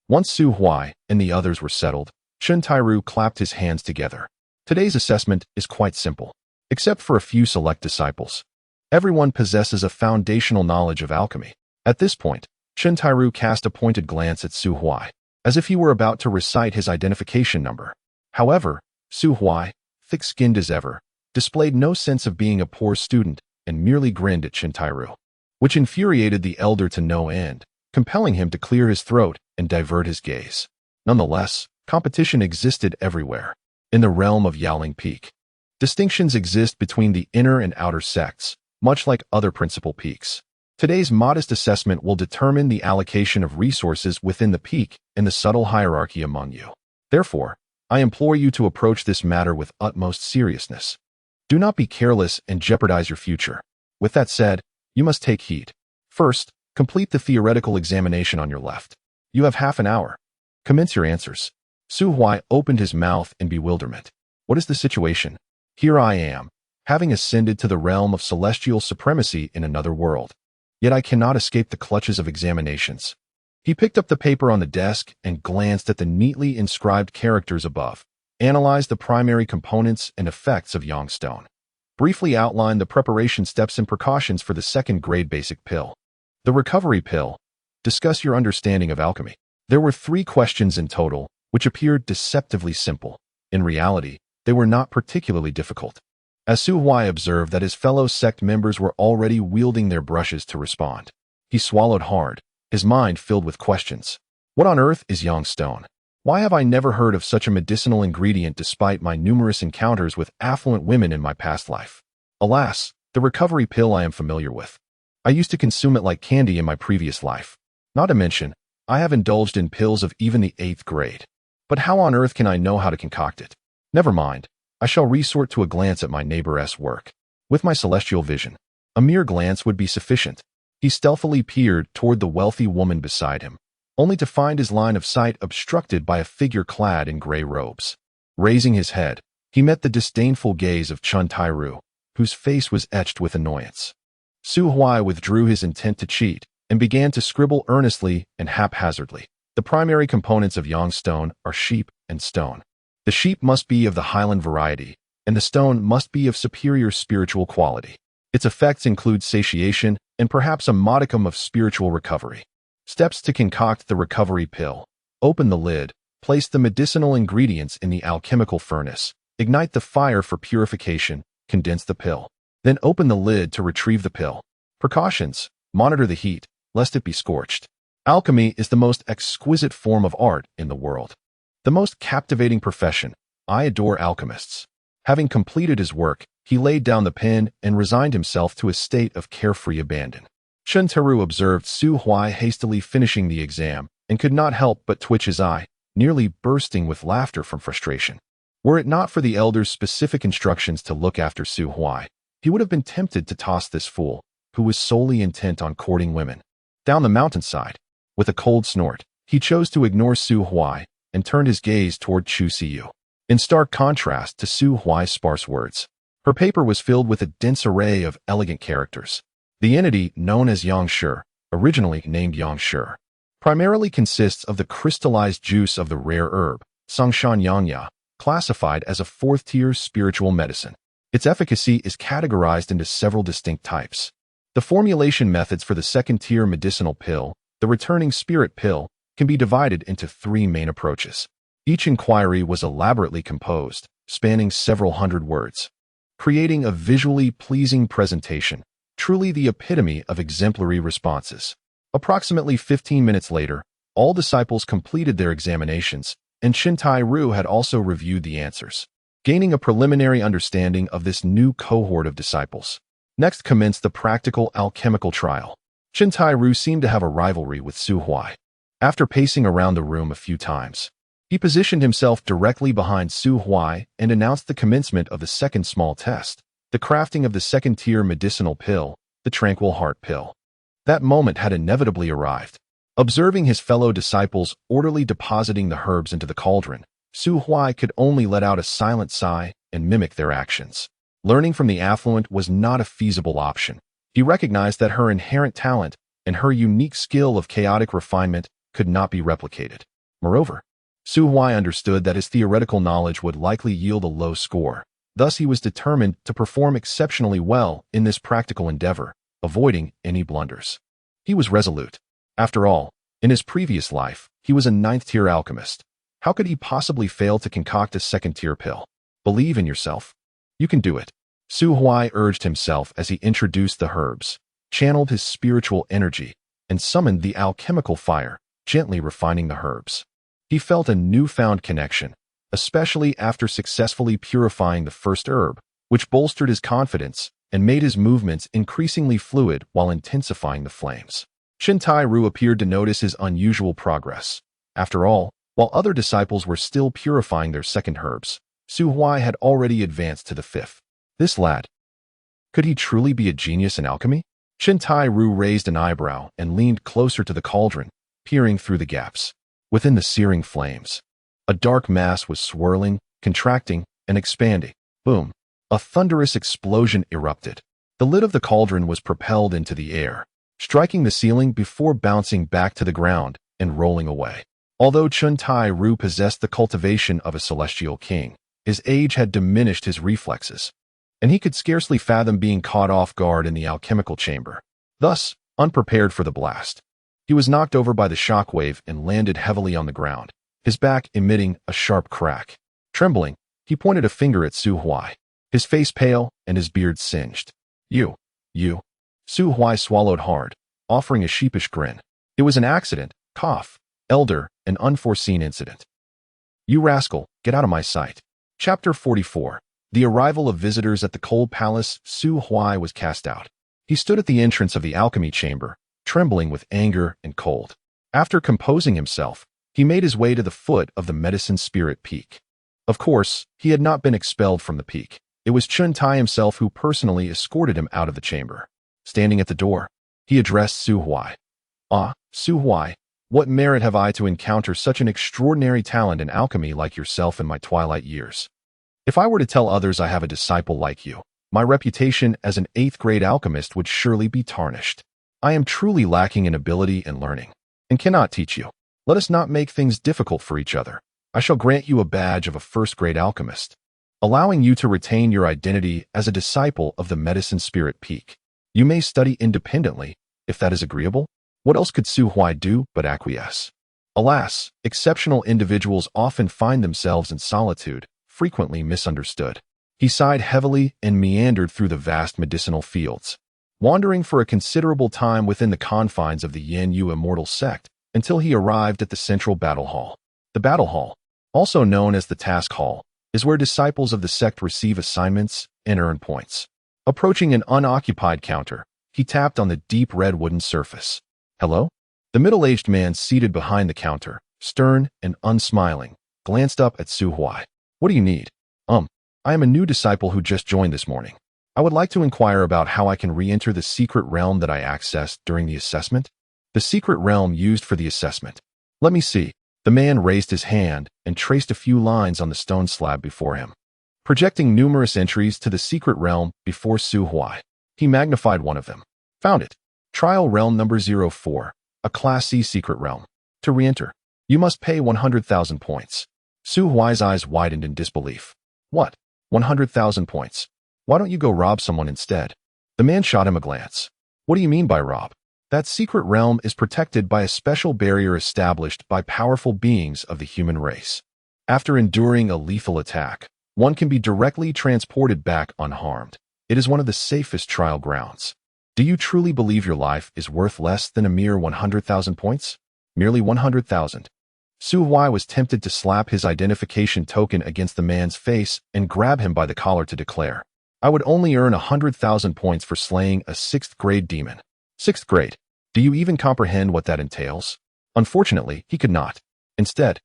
Once Su Huai and the others were settled, Chen Tairu clapped his hands together. Today's assessment is quite simple. Except for a few select disciples, everyone possesses a foundational knowledge of alchemy. At this point, Chen Tairu cast a pointed glance at Su Huai, as if he were about to recite his identification number. However, Su Huai, thick-skinned as ever, displayed no sense of being a poor student and merely grinned at Chen Tairu, which infuriated the elder to no end, compelling him to clear his throat and divert his gaze. Nonetheless, competition existed everywhere. In the realm of Yaoling Peak, distinctions exist between the inner and outer sects, much like other principal peaks. Today's modest assessment will determine the allocation of resources within the peak and the subtle hierarchy among you. Therefore, I implore you to approach this matter with utmost seriousness. Do not be careless and jeopardize your future. With that said, you must take heed. First, complete the theoretical examination on your left. You have half an hour. Commence your answers. Su Huai opened his mouth in bewilderment. What is the situation? Here I am, having ascended to the realm of celestial supremacy in another world. Yet I cannot escape the clutches of examinations. He picked up the paper on the desk and glanced at the neatly inscribed characters above, analyzed the primary components and effects of Yang Stone, briefly outlined the preparation steps and precautions for the second-grade basic pill. The recovery pill. Discuss your understanding of alchemy. There were 3 questions in total, which appeared deceptively simple. In reality, they were not particularly difficult. As Su Huai observed that his fellow sect members were already wielding their brushes to respond, he swallowed hard, his mind filled with questions. What on earth is Yang Stone? Why have I never heard of such a medicinal ingredient despite my numerous encounters with affluent women in my past life? Alas, the recovery pill I am familiar with. I used to consume it like candy in my previous life. Not to mention, I have indulged in pills of even the 8th grade. But how on earth can I know how to concoct it? Never mind. I shall resort to a glance at my neighbor's work. With my celestial vision, a mere glance would be sufficient. He stealthily peered toward the wealthy woman beside him, only to find his line of sight obstructed by a figure clad in gray robes. Raising his head, he met the disdainful gaze of Chen Tairu, whose face was etched with annoyance. Su Huai withdrew his intent to cheat and began to scribble earnestly and haphazardly. The primary components of Yang Stone are sheep and stone. The sheep must be of the highland variety, and the stone must be of superior spiritual quality. Its effects include satiation and perhaps a modicum of spiritual recovery. Steps to concoct the recovery pill. Open the lid, place the medicinal ingredients in the alchemical furnace, ignite the fire for purification, condense the pill. Then open the lid to retrieve the pill. Precautions. Monitor the heat, lest it be scorched. Alchemy is the most exquisite form of art in the world. The most captivating profession. I adore alchemists. Having completed his work, he laid down the pen and resigned himself to a state of carefree abandon. Chen Tairu observed Su Huai hastily finishing the exam and could not help but twitch his eye, nearly bursting with laughter from frustration. Were it not for the elder's specific instructions to look after Su Huai, he would have been tempted to toss this fool, who was solely intent on courting women, down the mountainside. With a cold snort, he chose to ignore Su Huai and turned his gaze toward Chu Siyu. In stark contrast to Su Huai's sparse words, her paper was filled with a dense array of elegant characters. The entity known as Yang Shi, originally named Yang Shi, primarily consists of the crystallized juice of the rare herb, Sangshan Yangya, classified as a 4th-tier spiritual medicine. Its efficacy is categorized into several distinct types. The formulation methods for the 2nd-tier medicinal pill, the returning spirit pill, can be divided into 3 main approaches. Each inquiry was elaborately composed, spanning several hundred words, creating a visually pleasing presentation, truly the epitome of exemplary responses. Approximately 15 minutes later, all disciples completed their examinations, and Chen Tairu had also reviewed the answers, gaining a preliminary understanding of this new cohort of disciples. Next commenced the practical alchemical trial. Chen Tairu seemed to have a rivalry with Su Huai. After pacing around the room a few times, He positioned himself directly behind Su Huai and announced the commencement of the second small test, the crafting of the second-tier medicinal pill, the Tranquil Heart Pill. That moment had inevitably arrived. Observing his fellow disciples orderly depositing the herbs into the cauldron, Su Huai could only let out a silent sigh and mimic their actions. Learning from the affluent was not a feasible option. He recognized that her inherent talent and her unique skill of chaotic refinement could not be replicated. Moreover, Su Huai understood that his theoretical knowledge would likely yield a low score. Thus, he was determined to perform exceptionally well in this practical endeavor, avoiding any blunders. He was resolute. After all, in his previous life, he was a ninth-tier alchemist. How could he possibly fail to concoct a second-tier pill? Believe in yourself. You can do it. Su Huai urged himself as he introduced the herbs, channeled his spiritual energy, and summoned the alchemical fire, gently refining the herbs. He felt a newfound connection, especially after successfully purifying the first herb, which bolstered his confidence and made his movements increasingly fluid while intensifying the flames. Chen-Tai-Ru appeared to notice his unusual progress. After all, while other disciples were still purifying their second herbs, Su Huai had already advanced to the fifth. This lad, could he truly be a genius in alchemy? Chen-Tai-Ru raised an eyebrow and leaned closer to the cauldron, peering through the gaps. Within the searing flames, a dark mass was swirling, contracting, and expanding. Boom! A thunderous explosion erupted. The lid of the cauldron was propelled into the air, striking the ceiling before bouncing back to the ground and rolling away. Although Chen-Tai-Ru possessed the cultivation of a celestial king, his age had diminished his reflexes, and he could scarcely fathom being caught off guard in the alchemical chamber. Thus, unprepared for the blast, he was knocked over by the shockwave and landed heavily on the ground, his back emitting a sharp crack. Trembling, he pointed a finger at Su Huai, his face pale and his beard singed. You. Su Huai swallowed hard, offering a sheepish grin. It was an accident, cough, elder, an unforeseen incident. You rascal, get out of my sight. Chapter 44. The arrival of visitors at the cold palace. Su Huai was cast out. He stood at the entrance of the alchemy chamber, trembling with anger and cold. After composing himself, he made his way to the foot of the medicine spirit peak. Of course, he had not been expelled from the peak. It was Chen-Tai himself who personally escorted him out of the chamber. Standing at the door, he addressed Su Huai. Ah, Su Huai, what merit have I to encounter such an extraordinary talent in alchemy like yourself in my twilight years? If I were to tell others I have a disciple like you, my reputation as an 8th-grade alchemist would surely be tarnished. I am truly lacking in ability and learning, and cannot teach you. Let us not make things difficult for each other. I shall grant you a badge of a 1st-grade alchemist, allowing you to retain your identity as a disciple of the medicine spirit peak. You may study independently, if that is agreeable. What else could Su Huai do but acquiesce? Alas, exceptional individuals often find themselves in solitude, frequently misunderstood. He sighed heavily and meandered through the vast medicinal fields, wandering for a considerable time within the confines of the Yin Yu immortal sect until he arrived at the central battle hall. The battle hall, also known as the task hall, is where disciples of the sect receive assignments and earn points. Approaching an unoccupied counter, he tapped on the deep red wooden surface. Hello? The middle-aged man seated behind the counter, stern and unsmiling, glanced up at Su Huai. What do you need? I am a new disciple who just joined this morning. I would like to inquire about how I can re-enter the secret realm that I accessed during the assessment. The secret realm used for the assessment. Let me see. The man raised his hand and traced a few lines on the stone slab before him, projecting numerous entries to the secret realm before Su Huai. He magnified one of them. Found it. Trial realm number 04, a Class C secret realm. To re-enter, you must pay 100,000 points. Su Huai's eyes widened in disbelief. What? 100,000 points? Why don't you go rob someone instead? The man shot him a glance. What do you mean by rob? That secret realm is protected by a special barrier established by powerful beings of the human race. After enduring a lethal attack, one can be directly transported back unharmed. It is one of the safest trial grounds. Do you truly believe your life is worth less than a mere 100,000 points? Merely 100,000. Su Huai was tempted to slap his identification token against the man's face and grab him by the collar to declare, I would only earn 100,000 points for slaying a 6th-grade demon. 6th grade. Do you even comprehend what that entails? Unfortunately, he could not. Instead,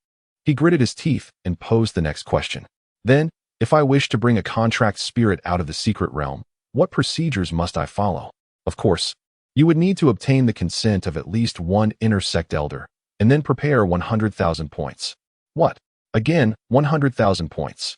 He gritted his teeth and posed the next question. Then, if I wish to bring a contract spirit out of the secret realm, what procedures must I follow? Of course, you would need to obtain the consent of at least one inner sect elder, and then prepare 100,000 points. What? Again, 100,000 points.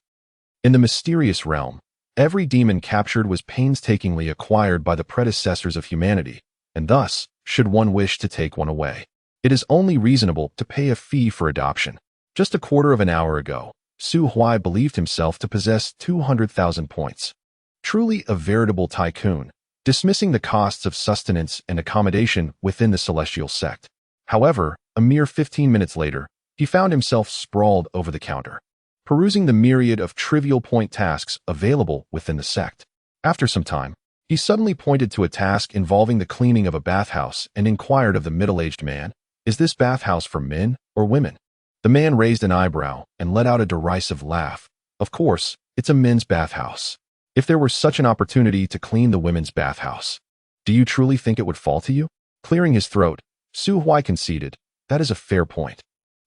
In the mysterious realm, every demon captured was painstakingly acquired by the predecessors of humanity, and thus, should one wish to take one away, it is only reasonable to pay a fee for adoption. Just a quarter of an hour ago, Su Huai believed himself to possess 200,000 points. Truly a veritable tycoon, dismissing the costs of sustenance and accommodation within the celestial sect. However, a mere 15 minutes later, he found himself sprawled over the counter, perusing the myriad of trivial point tasks available within the sect. After some time, he suddenly pointed to a task involving the cleaning of a bathhouse and inquired of the middle-aged man, "Is this bathhouse for men or women?" The man raised an eyebrow and let out a derisive laugh. "Of course, it's a men's bathhouse. If there were such an opportunity to clean the women's bathhouse, do you truly think it would fall to you?" Clearing his throat, Su Huai conceded, "That is a fair point.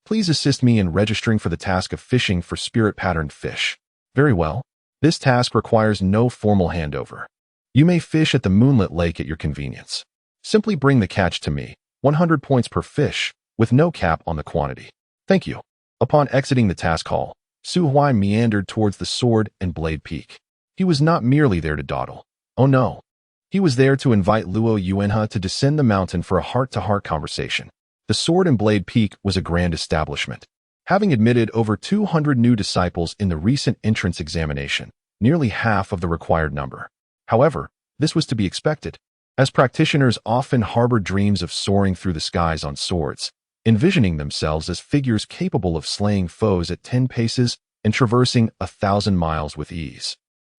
Please assist me in registering for the task of fishing for spirit-patterned fish." "Very well. This task requires no formal handover. You may fish at the moonlit lake at your convenience. Simply bring the catch to me, 100 points per fish, with no cap on the quantity." "Thank you." Upon exiting the task hall, Su Huai meandered towards the Sword and Blade Peak. He was not merely there to dawdle. Oh no. He was there to invite Luo Yuanhe to descend the mountain for a heart-to-heart conversation. The Sword and Blade Peak was a grand establishment, having admitted over 200 new disciples in the recent entrance examination, nearly half of the required number. However, this was to be expected, as practitioners often harbored dreams of soaring through the skies on swords, envisioning themselves as figures capable of slaying foes at 10 paces and traversing 1,000 miles with ease.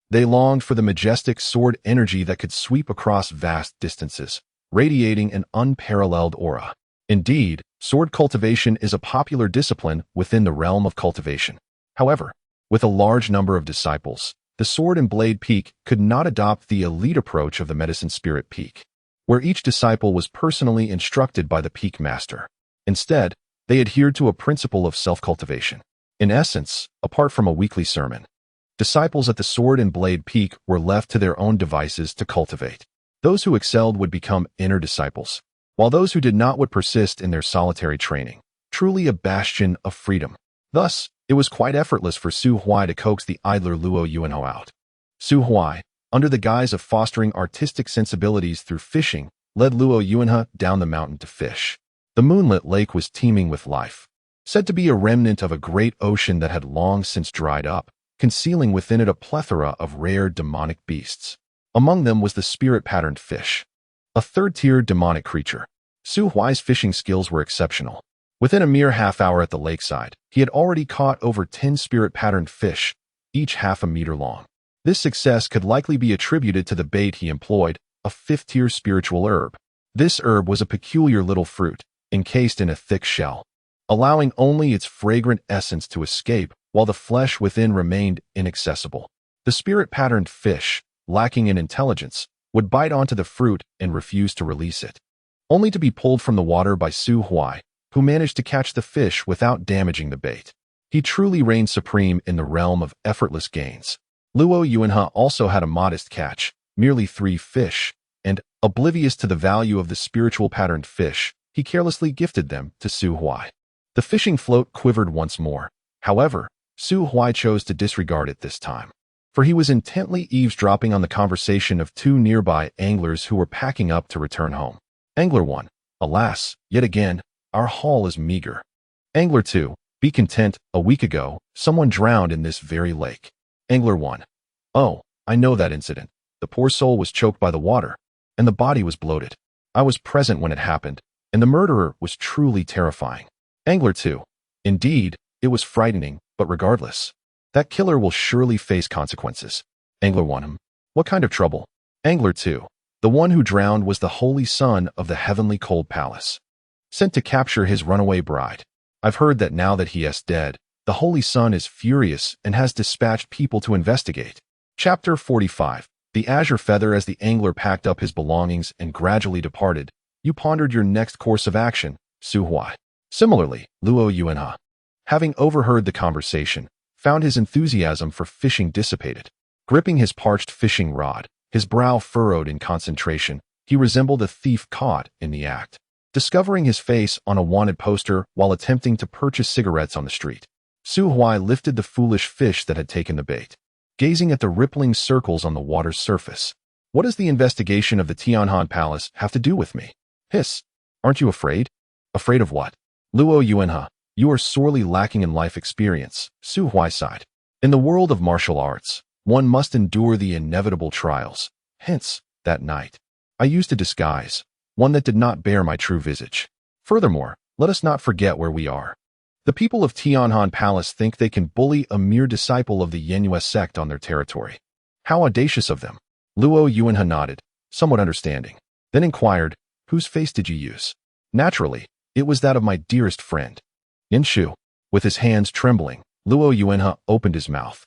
They longed for the majestic sword energy that could sweep across vast distances, radiating an unparalleled aura. Indeed, sword cultivation is a popular discipline within the realm of cultivation. However, with a large number of disciples, the Sword and Blade Peak could not adopt the elite approach of the Medicine Spirit Peak, where each disciple was personally instructed by the Peak Master. Instead, they adhered to a principle of self-cultivation. In essence, apart from a weekly sermon, disciples at the Sword and Blade Peak were left to their own devices to cultivate. Those who excelled would become inner disciples, while those who did not would persist in their solitary training, truly a bastion of freedom. Thus, it was quite effortless for Su Huai to coax the idler Luo Yuanhe out. Su Huai, under the guise of fostering artistic sensibilities through fishing, led Luo Yuanhe down the mountain to fish. The moonlit lake was teeming with life, said to be a remnant of a great ocean that had long since dried up, concealing within it a plethora of rare demonic beasts. Among them was the spirit-patterned fish, a third-tier demonic creature. Su Huai's fishing skills were exceptional. Within a mere half hour at the lakeside, he had already caught over 10 spirit-patterned fish, each half a meter long. This success could likely be attributed to the bait he employed, a fifth-tier spiritual herb. This herb was a peculiar little fruit, encased in a thick shell, allowing only its fragrant essence to escape while the flesh within remained inaccessible. The spirit-patterned fish, lacking in intelligence, would bite onto the fruit and refuse to release it, only to be pulled from the water by Su Huai, who managed to catch the fish without damaging the bait. He truly reigned supreme in the realm of effortless gains. Luo Yuanhe also had a modest catch, merely 3 fish, and, oblivious to the value of the spiritual patterned fish, he carelessly gifted them to Su Huai. The fishing float quivered once more. However, Su Huai chose to disregard it this time, for he was intently eavesdropping on the conversation of 2 nearby anglers who were packing up to return home. Angler 1, "Alas, yet again, our haul is meager." Angler 2, "Be content, a week ago, someone drowned in this very lake." Angler 1, "Oh, I know that incident. The poor soul was choked by the water, and the body was bloated. I was present when it happened, and the murderer was truly terrifying." Angler 2, "Indeed, it was frightening, but regardless, that killer will surely face consequences." Angler 1, "What kind of trouble?" Angler 2, "The one who drowned was the holy son of the heavenly cold palace, sent to capture his runaway bride. I've heard that now that he is dead, the holy son is furious and has dispatched people to investigate." Chapter 45. The Azure Feather. As the angler packed up his belongings and gradually departed, you pondered your next course of action, Su Huai. Similarly, Luo Yuanhe. having overheard the conversation, found his enthusiasm for fishing dissipated. Gripping his parched fishing rod, his brow furrowed in concentration, he resembled a thief caught in the act. Discovering his face on a wanted poster while attempting to purchase cigarettes on the street, Su Huai lifted the foolish fish that had taken the bait, gazing at the rippling circles on the water's surface. What does the investigation of the Tianhan Palace have to do with me? Hiss. Aren't you afraid? Afraid of what? Luo Yuanhe, you are sorely lacking in life experience, Su Huai sighed. In the world of martial arts, one must endure the inevitable trials. Hence, that night, I used a disguise, one that did not bear my true visage. Furthermore, let us not forget where we are. The people of Tianhan Palace think they can bully a mere disciple of the Yenyue sect on their territory. How audacious of them! Luo Yuanhe nodded, somewhat understanding, then inquired, whose face did you use? Naturally, it was that of my dearest friend. Yinshu. With his hands trembling, Luo Yuanhe opened his mouth,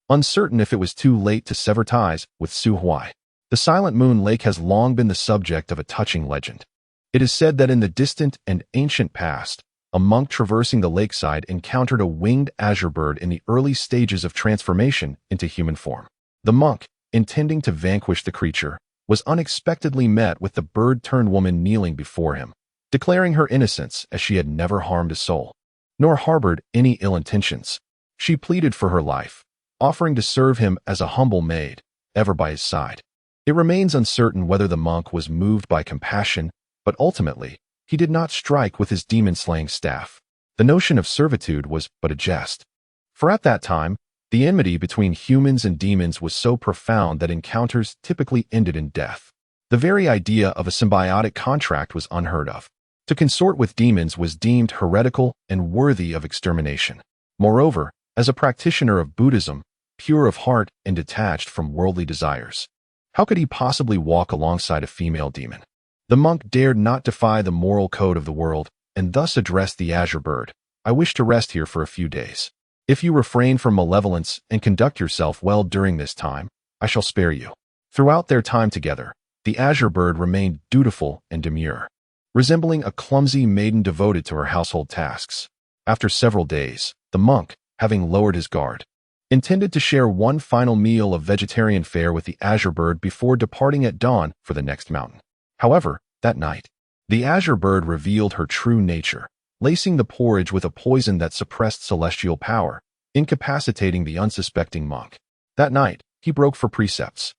uncertain if it was too late to sever ties with Su Huai. The Silent Moon Lake has long been the subject of a touching legend. It is said that in the distant and ancient past, a monk traversing the lakeside encountered a winged azure bird in the early stages of transformation into human form. The monk, intending to vanquish the creature, was unexpectedly met with the bird-turned woman kneeling before him, declaring her innocence as she had never harmed a soul, nor harbored any ill intentions. She pleaded for her life, offering to serve him as a humble maid, ever by his side. It remains uncertain whether the monk was moved by compassion, but ultimately, he did not strike with his demon-slaying staff. The notion of servitude was but a jest. For at that time, the enmity between humans and demons was so profound that encounters typically ended in death. The very idea of a symbiotic contract was unheard of. To consort with demons was deemed heretical and worthy of extermination. Moreover, as a practitioner of Buddhism, pure of heart and detached from worldly desires, how could he possibly walk alongside a female demon? The monk dared not defy the moral code of the world, and thus addressed the azure bird. I wish to rest here for a few days. If you refrain from malevolence and conduct yourself well during this time, I shall spare you. Throughout their time together, the azure bird remained dutiful and demure, resembling a clumsy maiden devoted to her household tasks. After several days, the monk, having lowered his guard, intended to share one final meal of vegetarian fare with the azure bird before departing at dawn for the next mountain. However, that night, the azure bird revealed her true nature, lacing the porridge with a poison that suppressed celestial power, incapacitating the unsuspecting monk. That night, he broke for precepts.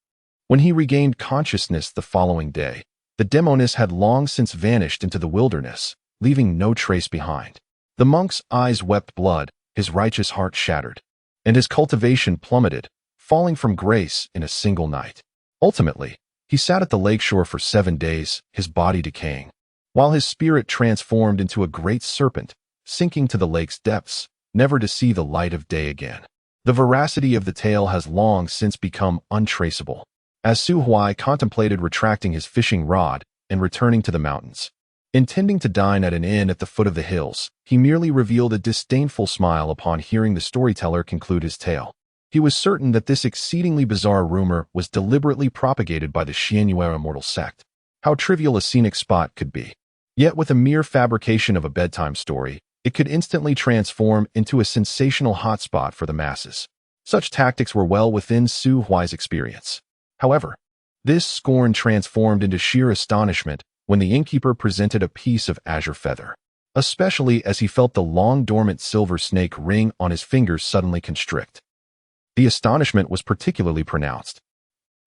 When he regained consciousness the following day, the demoness had long since vanished into the wilderness, leaving no trace behind. The monk's eyes wept blood, his righteous heart shattered, and his cultivation plummeted, falling from grace in a single night. Ultimately, he sat at the lakeshore for 7 days, his body decaying, while his spirit transformed into a great serpent, sinking to the lake's depths, never to see the light of day again. The veracity of the tale has long since become untraceable. As Su Huai contemplated retracting his fishing rod and returning to the mountains, intending to dine at an inn at the foot of the hills, he merely revealed a disdainful smile upon hearing the storyteller conclude his tale. He was certain that this exceedingly bizarre rumor was deliberately propagated by the Xianyue immortal sect. How trivial a scenic spot could be. Yet with a mere fabrication of a bedtime story, it could instantly transform into a sensational hotspot for the masses. Such tactics were well within Su Huai's experience. However, this scorn transformed into sheer astonishment when the innkeeper presented a piece of azure feather, especially as he felt the long-dormant silver snake ring on his fingers suddenly constrict. The astonishment was particularly pronounced.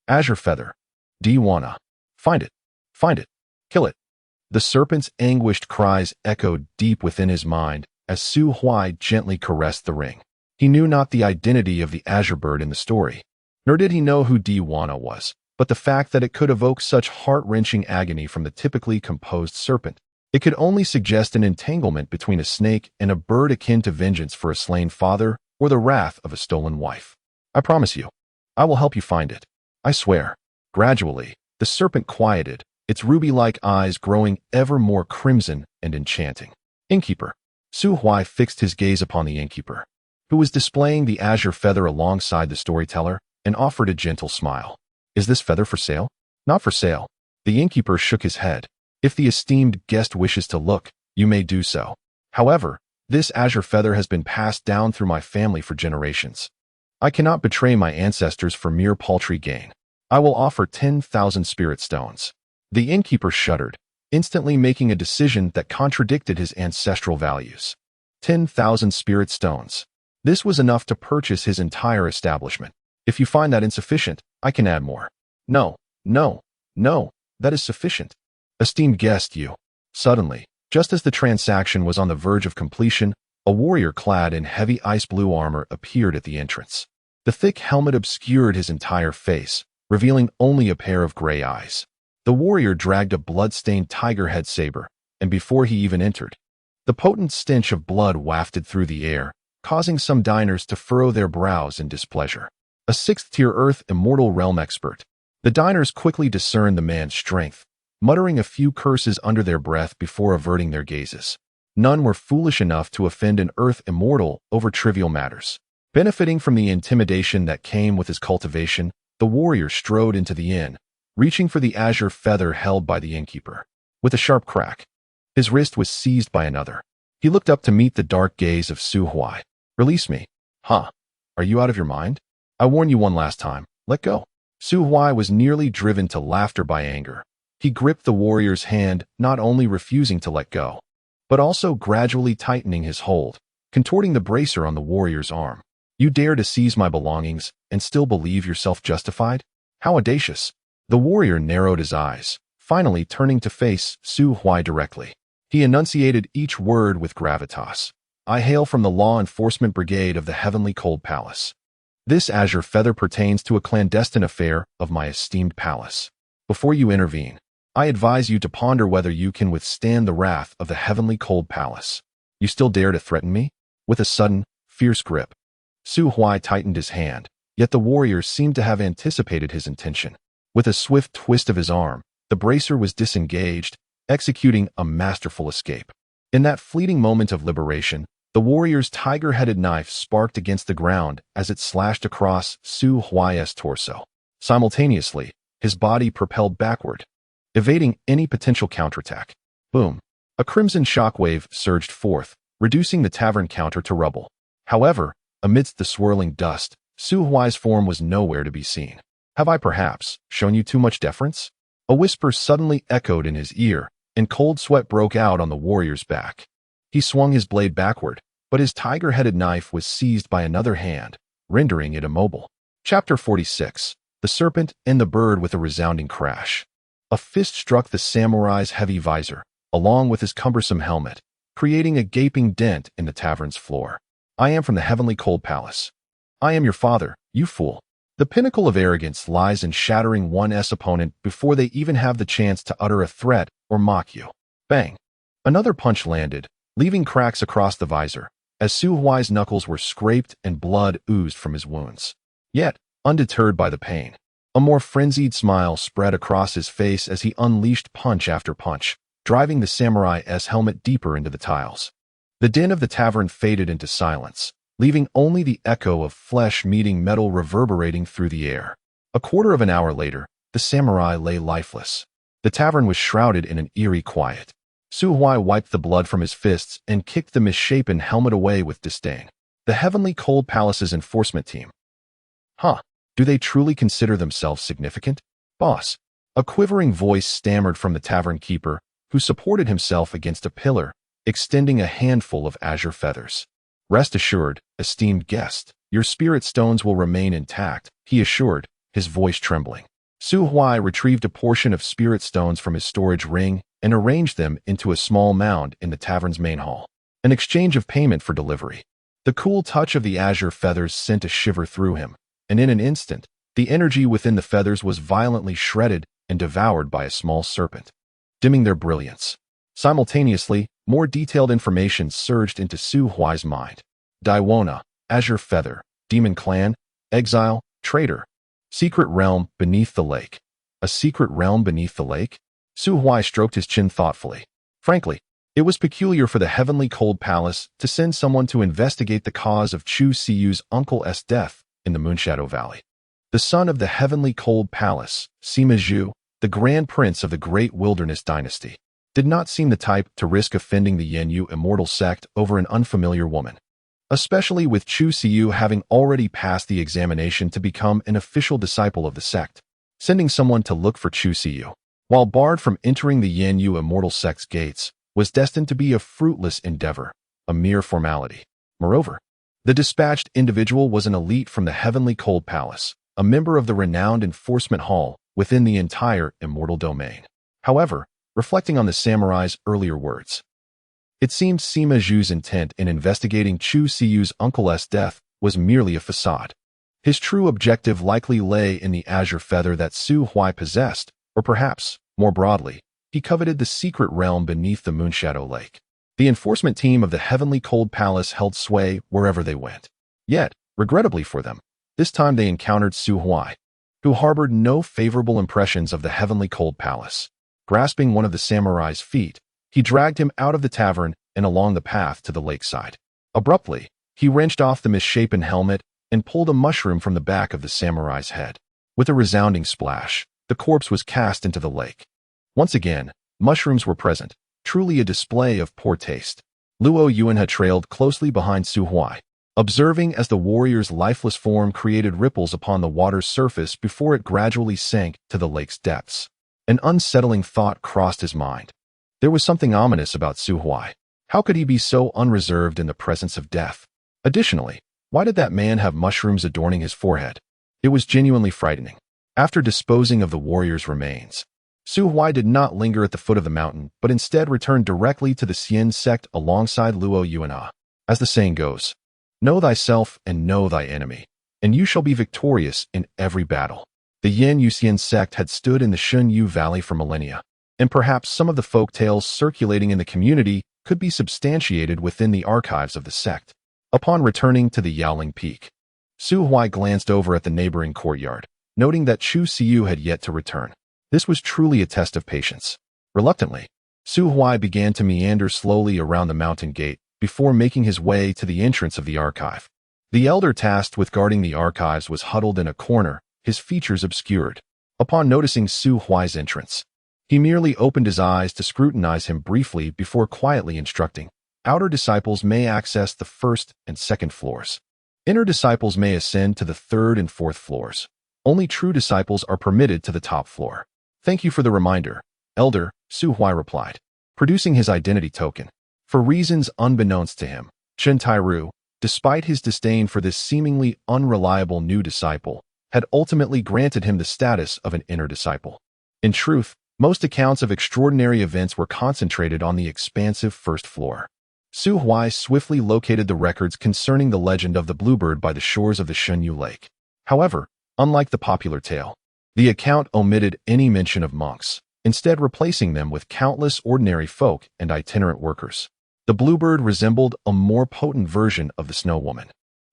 Azure feather. Diwana. Find it. Find it. Kill it. The serpent's anguished cries echoed deep within his mind as Su Huai gently caressed the ring. He knew not the identity of the azure bird in the story, nor did he know who Diwana was, but the fact that it could evoke such heart-wrenching agony from the typically composed serpent. It could only suggest an entanglement between a snake and a bird akin to vengeance for a slain father or the wrath of a stolen wife. I promise you, I will help you find it. I swear. Gradually, the serpent quieted, its ruby-like eyes growing ever more crimson and enchanting. Innkeeper. Su Huai fixed his gaze upon the innkeeper, who was displaying the azure feather alongside the storyteller, and offered a gentle smile. Is this feather for sale? Not for sale. The innkeeper shook his head. If the esteemed guest wishes to look, you may do so. However, This azure feather has been passed down through my family for generations. I cannot betray my ancestors for mere paltry gain. I will offer 10,000 spirit stones." The innkeeper shuddered, instantly making a decision that contradicted his ancestral values. 10,000 spirit stones. This was enough to purchase his entire establishment. "If you find that insufficient, I can add more." "No, no, no, that is sufficient. Esteemed guest, you." Suddenly, just as the transaction was on the verge of completion, a warrior clad in heavy ice blue armor appeared at the entrance. The thick helmet obscured his entire face, revealing only a pair of gray eyes. The warrior dragged a blood-stained tiger head saber, and before he even entered, the potent stench of blood wafted through the air, causing some diners to furrow their brows in displeasure. A sixth-tier Earth Immortal Realm expert. The diners quickly discerned the man's strength, muttering a few curses under their breath before averting their gazes. None were foolish enough to offend an Earth Immortal over trivial matters. Benefiting from the intimidation that came with his cultivation, the warrior strode into the inn, reaching for the azure feather held by the innkeeper. With a sharp crack, his wrist was seized by another. He looked up to meet the dark gaze of Su Huai. "Release me." "Huh? Are you out of your mind? I warned you one last time. Let go." Su Huai was nearly driven to laughter by anger. He gripped the warrior's hand, not only refusing to let go, but also gradually tightening his hold, contorting the bracer on the warrior's arm. "You dare to seize my belongings and still believe yourself justified? How audacious!" The warrior narrowed his eyes, finally turning to face Su Huai directly. He enunciated each word with gravitas. "I hail from the Law Enforcement Brigade of the Heavenly Cold Palace. This azure feather pertains to a clandestine affair of my esteemed palace. Before you intervene, I advise you to ponder whether you can withstand the wrath of the Heavenly Cold Palace. You still dare to threaten me?" With a sudden, fierce grip, Su Huai tightened his hand, yet the warrior seemed to have anticipated his intention. With a swift twist of his arm, the bracer was disengaged, executing a masterful escape. In that fleeting moment of liberation, the warrior's tiger-headed knife sparked against the ground as it slashed across Su Huai's torso. Simultaneously, his body propelled backward, evading any potential counterattack. Boom! A crimson shockwave surged forth, reducing the tavern counter to rubble. However, amidst the swirling dust, Su Huai's form was nowhere to be seen. "Have I perhaps shown you too much deference?" A whisper suddenly echoed in his ear, and cold sweat broke out on the warrior's back. He swung his blade backward, but his tiger-headed knife was seized by another hand, rendering it immobile. Chapter 46. The Serpent and the Bird. With a resounding crash, a fist struck the samurai's heavy visor, along with his cumbersome helmet, creating a gaping dent in the tavern's floor. "I am from the Heavenly Cold Palace. I am your father, you fool." The pinnacle of arrogance lies in shattering one's opponent before they even have the chance to utter a threat or mock you. Bang! Another punch landed, leaving cracks across the visor, as Su Huai's knuckles were scraped and blood oozed from his wounds. Yet, undeterred by the pain, a more frenzied smile spread across his face as he unleashed punch after punch, driving the samurai's helmet deeper into the tiles. The din of the tavern faded into silence, leaving only the echo of flesh meeting metal reverberating through the air. A quarter of an hour later, the samurai lay lifeless. The tavern was shrouded in an eerie quiet. Su Huai wiped the blood from his fists and kicked the misshapen helmet away with disdain. The Heavenly Cold Palace's enforcement team. Huh? Do they truly consider themselves significant? Boss. A quivering voice stammered from the tavern keeper, who supported himself against a pillar, extending a handful of azure feathers. "Rest assured, esteemed guest, your spirit stones will remain intact," he assured, his voice trembling. Su Huai retrieved a portion of spirit stones from his storage ring and arranged them into a small mound in the tavern's main hall, an exchange of payment for delivery. The cool touch of the azure feathers sent a shiver through him, and in an instant, the energy within the feathers was violently shredded and devoured by a small serpent, dimming their brilliance. Simultaneously, more detailed information surged into Su Huai's mind. Daiwona, azure feather, demon clan, exile, traitor, secret realm beneath the lake. A secret realm beneath the lake? Su Huai stroked his chin thoughtfully. Frankly, it was peculiar for the Heavenly Cold Palace to send someone to investigate the cause of Chu Siyu's uncle's death in the Moonshadow Valley. The son of the Heavenly Cold Palace, Sima Zhu, the Grand Prince of the Great Wilderness Dynasty. did not seem the type to risk offending the Yanyu immortal sect over an unfamiliar woman, especially with Chu Siyu having already passed the examination to become an official disciple of the sect. Sending someone to look for Chu Siyu, while barred from entering the Yanyu immortal sect's gates, was destined to be a fruitless endeavor, a mere formality. Moreover, the dispatched individual was an elite from the Heavenly Cold Palace, a member of the renowned enforcement hall within the entire immortal domain. However, reflecting on the samurai's earlier words, it seemed Sima Zhu's intent in investigating Chu Siyu's uncle's death was merely a facade. His true objective likely lay in the azure feather that Su Huai possessed, or perhaps, more broadly, he coveted the secret realm beneath the Moonshadow Lake. The enforcement team of the Heavenly Cold Palace held sway wherever they went. Yet, regrettably for them, this time they encountered Su Huai, who harbored no favorable impressions of the Heavenly Cold Palace. Grasping one of the samurai's feet, he dragged him out of the tavern and along the path to the lakeside. Abruptly, he wrenched off the misshapen helmet and pulled a mushroom from the back of the samurai's head. With a resounding splash, the corpse was cast into the lake. Once again, mushrooms were present, truly a display of poor taste. Luo Yuanhe trailed closely behind Su Huai, observing as the warrior's lifeless form created ripples upon the water's surface before it gradually sank to the lake's depths. An unsettling thought crossed his mind. There was something ominous about Su Huai. How could he be so unreserved in the presence of death? Additionally, why did that man have mushrooms adorning his forehead? It was genuinely frightening. After disposing of the warrior's remains, Su Huai did not linger at the foot of the mountain, but instead returned directly to the Xian sect alongside Luo Yuanhe. As the saying goes, know thyself and know thy enemy, and you shall be victorious in every battle. The Yan Yuxian sect had stood in the Shunyu Valley for millennia, and perhaps some of the folk tales circulating in the community could be substantiated within the archives of the sect. Upon returning to the Yaoling Peak, Su Huai glanced over at the neighboring courtyard, noting that Chu Siyu had yet to return. This was truly a test of patience. Reluctantly, Su Huai began to meander slowly around the mountain gate before making his way to the entrance of the archive. The elder tasked with guarding the archives was huddled in a corner, his features obscured. Upon noticing Su Huai's entrance, he merely opened his eyes to scrutinize him briefly before quietly instructing, outer disciples may access the first and second floors. Inner disciples may ascend to the third and fourth floors. Only true disciples are permitted to the top floor. Thank you for the reminder, Elder, Su Huai replied, producing his identity token. For reasons unbeknownst to him, Chen Tairu, despite his disdain for this seemingly unreliable new disciple, had ultimately granted him the status of an inner disciple. In truth, most accounts of extraordinary events were concentrated on the expansive first floor. Su Huai swiftly located the records concerning the legend of the bluebird by the shores of the Shunyu Lake. However, unlike the popular tale, the account omitted any mention of monks, instead replacing them with countless ordinary folk and itinerant workers. The bluebird resembled a more potent version of the snow woman,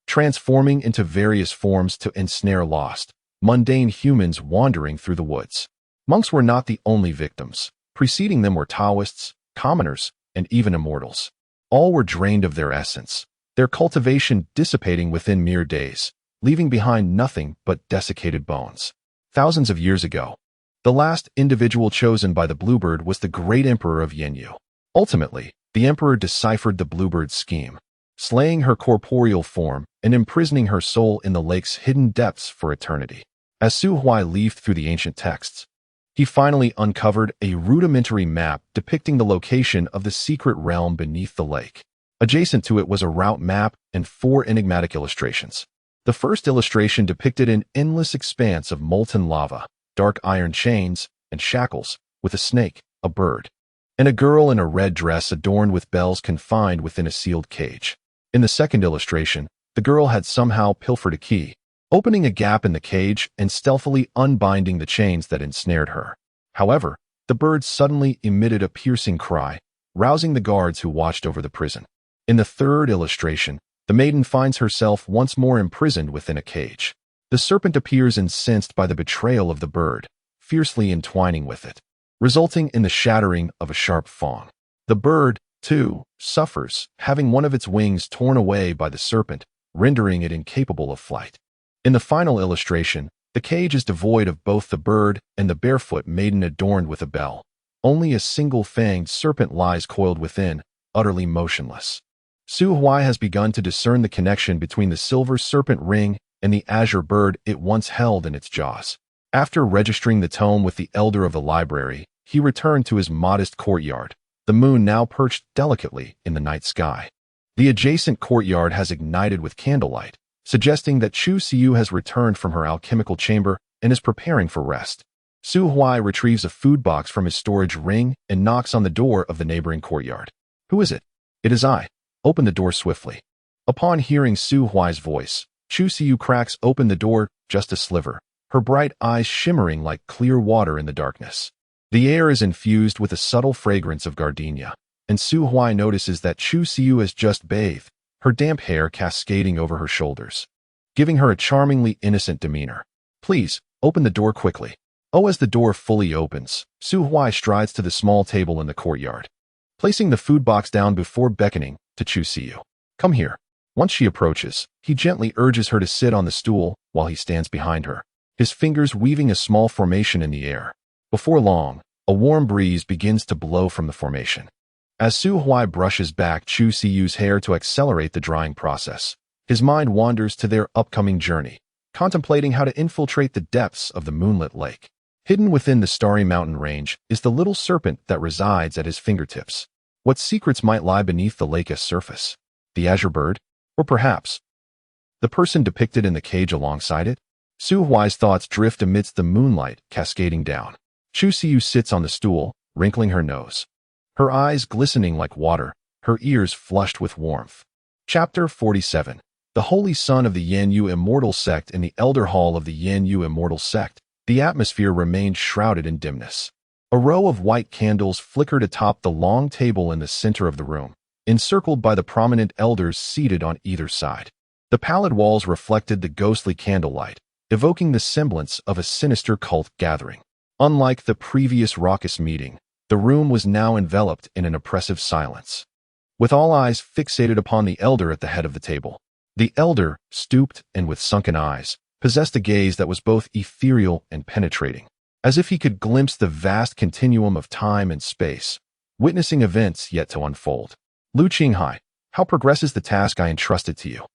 transforming into various forms to ensnare lost, mundane humans wandering through the woods. Monks were not the only victims. Preceding them were Taoists, commoners, and even immortals. All were drained of their essence, their cultivation dissipating within mere days, leaving behind nothing but desiccated bones. Thousands of years ago, the last individual chosen by the bluebird was the great emperor of Yanyu. Ultimately, the emperor deciphered the bluebird's scheme, slaying her corporeal form and imprisoning her soul in the lake's hidden depths for eternity. As Su Huai leafed through the ancient texts, he finally uncovered a rudimentary map depicting the location of the secret realm beneath the lake. Adjacent to it was a route map and 4 enigmatic illustrations. The first illustration depicted an endless expanse of molten lava, dark iron chains, and shackles, with a snake, a bird, and a girl in a red dress adorned with bells confined within a sealed cage. In the second illustration, the girl had somehow pilfered a key, opening a gap in the cage and stealthily unbinding the chains that ensnared her. However, the bird suddenly emitted a piercing cry, rousing the guards who watched over the prison. In the third illustration, the maiden finds herself once more imprisoned within a cage. The serpent appears incensed by the betrayal of the bird, fiercely entwining with it, resulting in the shattering of a sharp fang. The bird, too, suffers, having one of its wings torn away by the serpent, rendering it incapable of flight. In the final illustration, the cage is devoid of both the bird and the barefoot maiden adorned with a bell, Only a single-fanged serpent lies coiled within, utterly motionless. Su Huai has begun to discern the connection between the silver serpent ring and the azure bird it once held in its jaws. After registering the tome with the elder of the library, he returned to his modest courtyard, the moon now perched delicately in the night sky. The adjacent courtyard has ignited with candlelight, suggesting that Chu Siu has returned from her alchemical chamber and is preparing for rest. Su Huai retrieves a food box from his storage ring and knocks on the door of the neighboring courtyard. "Who is it?" "It is I." "Open the door swiftly." Upon hearing Su Huai's voice, Chu Siu cracks open the door just a sliver, her bright eyes shimmering like clear water in the darkness. The air is infused with a subtle fragrance of gardenia, and Su Huai notices that Chu Siu has just bathed, her damp hair cascading over her shoulders, giving her a charmingly innocent demeanor. "Please, open the door quickly." As the door fully opens, Su Huai strides to the small table in the courtyard, placing the food box down before beckoning to Chu Siu. "Come here." Once she approaches, he gently urges her to sit on the stool while he stands behind her, his fingers weaving a small formation in the air. Before long, a warm breeze begins to blow from the formation. As Su Huai brushes back Chu Siu's hair to accelerate the drying process, his mind wanders to their upcoming journey, contemplating how to infiltrate the depths of the moonlit lake. Hidden within the starry mountain range is the little serpent that resides at his fingertips. What secrets might lie beneath the lake's surface? The azure bird? Or perhaps the person depicted in the cage alongside it? Su Huai's thoughts drift amidst the moonlight cascading down. Chu Siu sits on the stool, wrinkling her nose, her eyes glistening like water, her ears flushed with warmth. Chapter 47. The Holy Son of the Yanyu Immortal Sect. In the Elder Hall of the Yanyu Immortal Sect, the atmosphere remained shrouded in dimness. A row of white candles flickered atop the long table in the center of the room, encircled by the prominent elders seated on either side. The pallid walls reflected the ghostly candlelight, evoking the semblance of a sinister cult gathering. Unlike the previous raucous meeting, the room was now enveloped in an oppressive silence, with all eyes fixated upon the elder at the head of the table. The elder, stooped and with sunken eyes, possessed a gaze that was both ethereal and penetrating, as if he could glimpse the vast continuum of time and space, witnessing events yet to unfold. "Lu Qinghai, how progresses the task I entrusted to you?"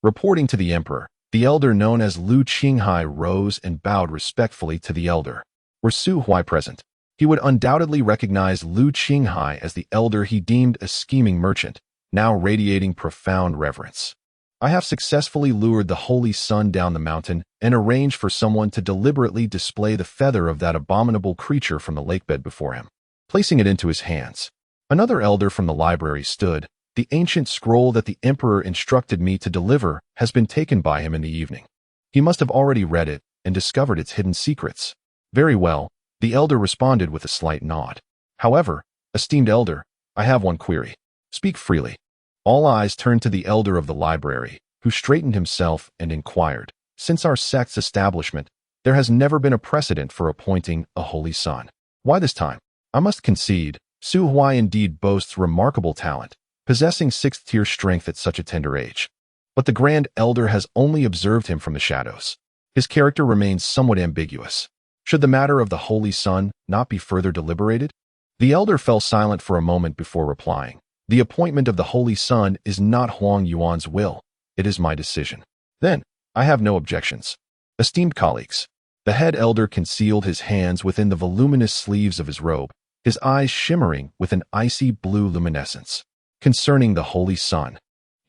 Reporting to the emperor, the elder known as Lu Qinghai rose and bowed respectfully to the elder. Were Su Huai present, he would undoubtedly recognize Lu Qinghai as the elder he deemed a scheming merchant, now radiating profound reverence. "I have successfully lured the Holy Sun down the mountain and arranged for someone to deliberately display the feather of that abominable creature from the lakebed before him." Placing it into his hands, another elder from the library stood. "The ancient scroll that the emperor instructed me to deliver has been taken by him in the evening. He must have already read it and discovered its hidden secrets." "Very well," the elder responded with a slight nod. "However, esteemed elder, I have one query. Speak freely." All eyes turned to the elder of the library, who straightened himself and inquired, "Since our sect's establishment, there has never been a precedent for appointing a holy son. Why this time?" "I must concede, Su Huai indeed boasts remarkable talent, possessing sixth-tier strength at such a tender age. But the Grand Elder has only observed him from the shadows. His character remains somewhat ambiguous. Should the matter of the Holy Son not be further deliberated?" The elder fell silent for a moment before replying. "The appointment of the Holy Son is not Huang Yuan's will. It is my decision." "Then, I have no objections." "Esteemed colleagues." The head elder concealed his hands within the voluminous sleeves of his robe, his eyes shimmering with an icy blue luminescence. "Concerning the Holy Son,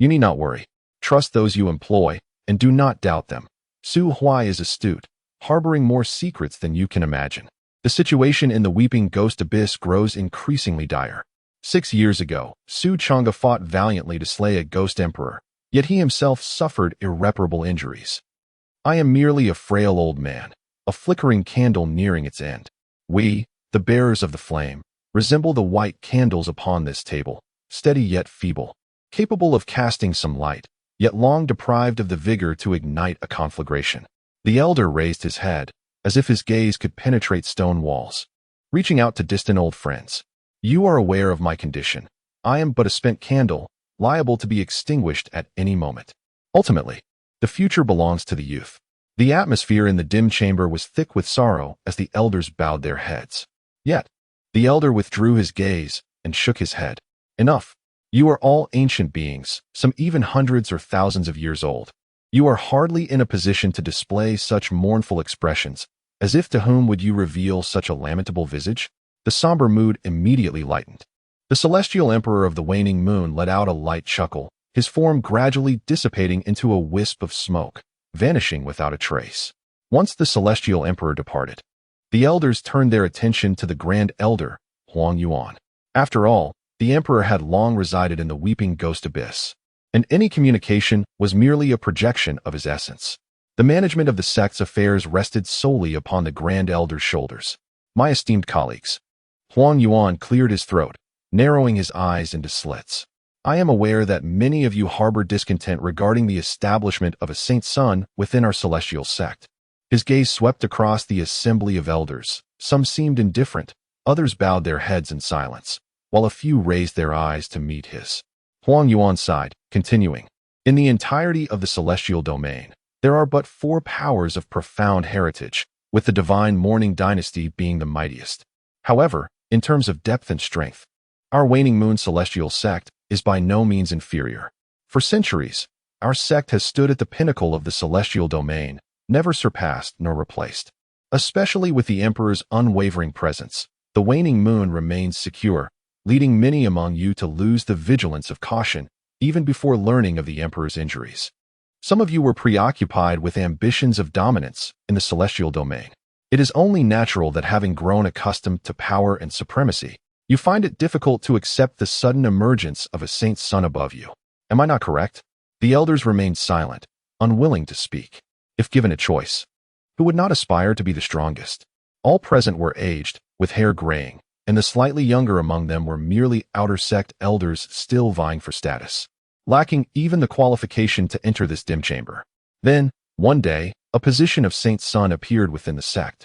you need not worry. Trust those you employ, and do not doubt them. Su Huai is astute, harboring more secrets than you can imagine." The situation in the Weeping Ghost Abyss grows increasingly dire. 6 years ago, Su Chang'e fought valiantly to slay a ghost emperor, yet he himself suffered irreparable injuries. "I am merely a frail old man, a flickering candle nearing its end. We, the bearers of the flame, resemble the white candles upon this table, steady yet feeble, capable of casting some light, yet long deprived of the vigor to ignite a conflagration." The elder raised his head, as if his gaze could penetrate stone walls. Reaching out to distant old friends, "You are aware of my condition. I am but a spent candle, liable to be extinguished at any moment. Ultimately, the future belongs to the youth." The atmosphere in the dim chamber was thick with sorrow as the elders bowed their heads. Yet, The elder withdrew his gaze and shook his head. Enough. You are all ancient beings, some even hundreds or thousands of years old. You are hardly in a position to display such mournful expressions, as if to whom would you reveal such a lamentable visage? The somber mood immediately lightened. The celestial emperor of the waning moon let out a light chuckle, his form gradually dissipating into a wisp of smoke, vanishing without a trace. Once the celestial emperor departed, the elders turned their attention to the grand elder, Huang Yuan. After all, the emperor had long resided in the weeping ghost abyss, and any communication was merely a projection of his essence. The management of the sect's affairs rested solely upon the grand elder's shoulders. My esteemed colleagues, Huang Yuan cleared his throat, narrowing his eyes into slits. I am aware that many of you harbor discontent regarding the establishment of a saint son within our celestial sect. His gaze swept across the assembly of elders. Some seemed indifferent, others bowed their heads in silence, while a few raised their eyes to meet his. Huang Yuan sighed, continuing, in the entirety of the celestial domain, there are but 4 powers of profound heritage, with the divine Immortal Dynasty being the mightiest. However, in terms of depth and strength, our waning moon celestial sect is by no means inferior. For centuries, our sect has stood at the pinnacle of the celestial domain, never surpassed nor replaced. Especially with the Emperor's unwavering presence, the waning moon remains secure, leading many among you to lose the vigilance of caution, even before learning of the Emperor's injuries. Some of you were preoccupied with ambitions of dominance in the celestial domain. It is only natural that having grown accustomed to power and supremacy, you find it difficult to accept the sudden emergence of a saint's son above you. Am I not correct? The elders remained silent, unwilling to speak. If given a choice, who would not aspire to be the strongest? All present were aged, with hair graying, and the slightly younger among them were merely outer sect elders still vying for status, lacking even the qualification to enter this dim chamber. Then, one day, a position of saint's son appeared within the sect,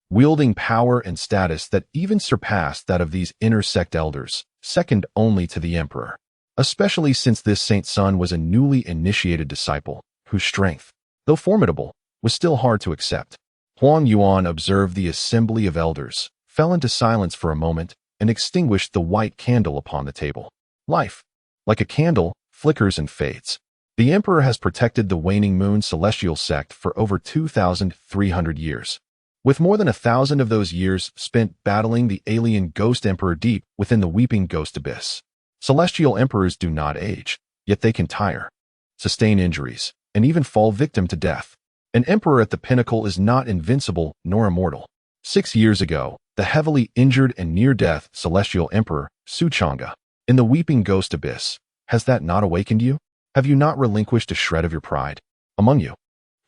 wielding power and status that even surpassed that of these inner sect elders, second only to the emperor, especially since this saint's son was a newly initiated disciple, whose strength, though formidable, was still hard to accept. Huang Yuan observed the assembly of elders, fell into silence for a moment, and extinguished the white candle upon the table. Life, like a candle, flickers and fades. The emperor has protected the waning moon celestial sect for over 2,300 years, with more than 1,000 of those years spent battling the alien ghost emperor deep within the weeping ghost abyss. Celestial emperors do not age, yet they can tire, sustain injuries, and even fall victim to death. An emperor at the pinnacle is not invincible nor immortal. 6 years ago, the heavily injured and near-death celestial emperor, Su Huai, in the weeping ghost abyss, has that not awakened you? Have you not relinquished a shred of your pride? Among you,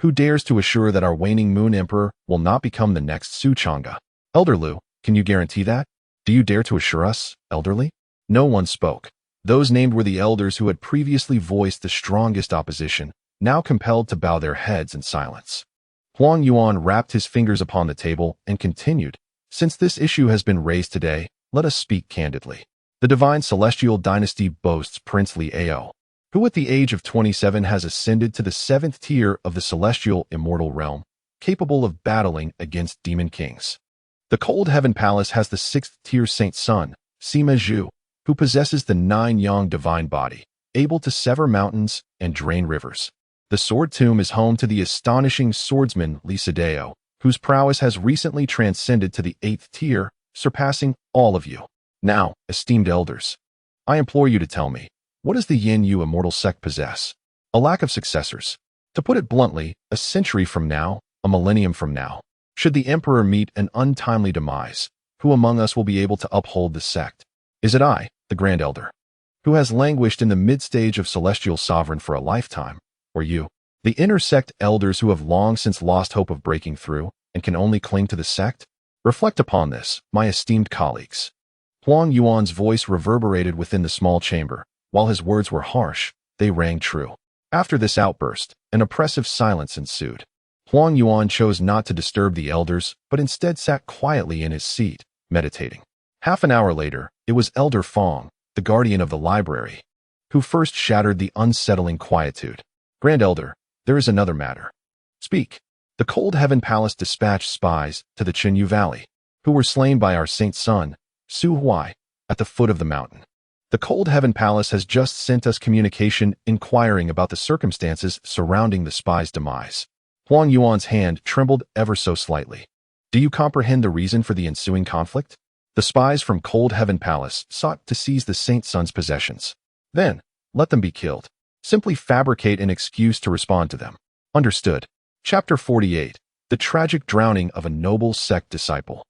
who dares to assure that our waning moon emperor will not become the next Su Huai? Elder Lu, can you guarantee that? Do you dare to assure us, elderly? No one spoke. Those named were the elders who had previously voiced the strongest opposition, now compelled to bow their heads in silence. Huang Yuan rapped his fingers upon the table and continued, since this issue has been raised today, let us speak candidly. The divine celestial dynasty boasts princely Ao, who at the age of 27 has ascended to the 7th tier of the celestial immortal realm, capable of battling against demon kings. The cold heaven palace has the 6th tier saint son, Sima Zhu, who possesses the 9-yang divine body, able to sever mountains and drain rivers. The sword tomb is home to the astonishing swordsman Li Sideo, whose prowess has recently transcended to the 8th tier, surpassing all of you. Now, esteemed elders, I implore you to tell me, what does the Yin Yu immortal sect possess? A lack of successors. To put it bluntly, a century from now, a millennium from now, should the emperor meet an untimely demise, who among us will be able to uphold the sect? Is it I, the grand elder, who has languished in the mid-stage of celestial sovereign for a lifetime, or you, the inner sect elders who have long since lost hope of breaking through and can only cling to the sect? Reflect upon this, my esteemed colleagues. Huang Yuan's voice reverberated within the small chamber. While his words were harsh, they rang true. After this outburst, an oppressive silence ensued. Huang Yuan chose not to disturb the elders, but instead sat quietly in his seat, meditating. Half an hour later, it was Elder Fong, the guardian of the library, who first shattered the unsettling quietude. Grand Elder, there is another matter. Speak. The cold heaven palace dispatched spies to the Chinyu Valley, who were slain by our saint son, Su Huai, at the foot of the mountain. The Cold Heaven Palace has just sent us communication inquiring about the circumstances surrounding the spy's demise. Huang Yuan's hand trembled ever so slightly. Do you comprehend the reason for the ensuing conflict? The spies from Cold Heaven Palace sought to seize the Saint Sun's possessions. Then, let them be killed. Simply fabricate an excuse to respond to them. Understood. Chapter 48. The Tragic Drowning of a Noble Sect Disciple.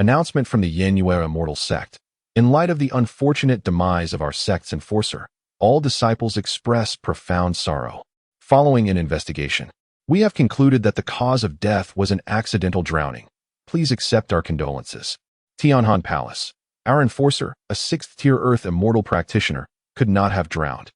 Announcement from the Yanyue Immortal Sect. In light of the unfortunate demise of our sect's enforcer, all disciples express profound sorrow. Following an investigation, we have concluded that the cause of death was an accidental drowning. Please accept our condolences. Tianhan Palace. Our enforcer, a 6th-tier Earth Immortal practitioner, could not have drowned.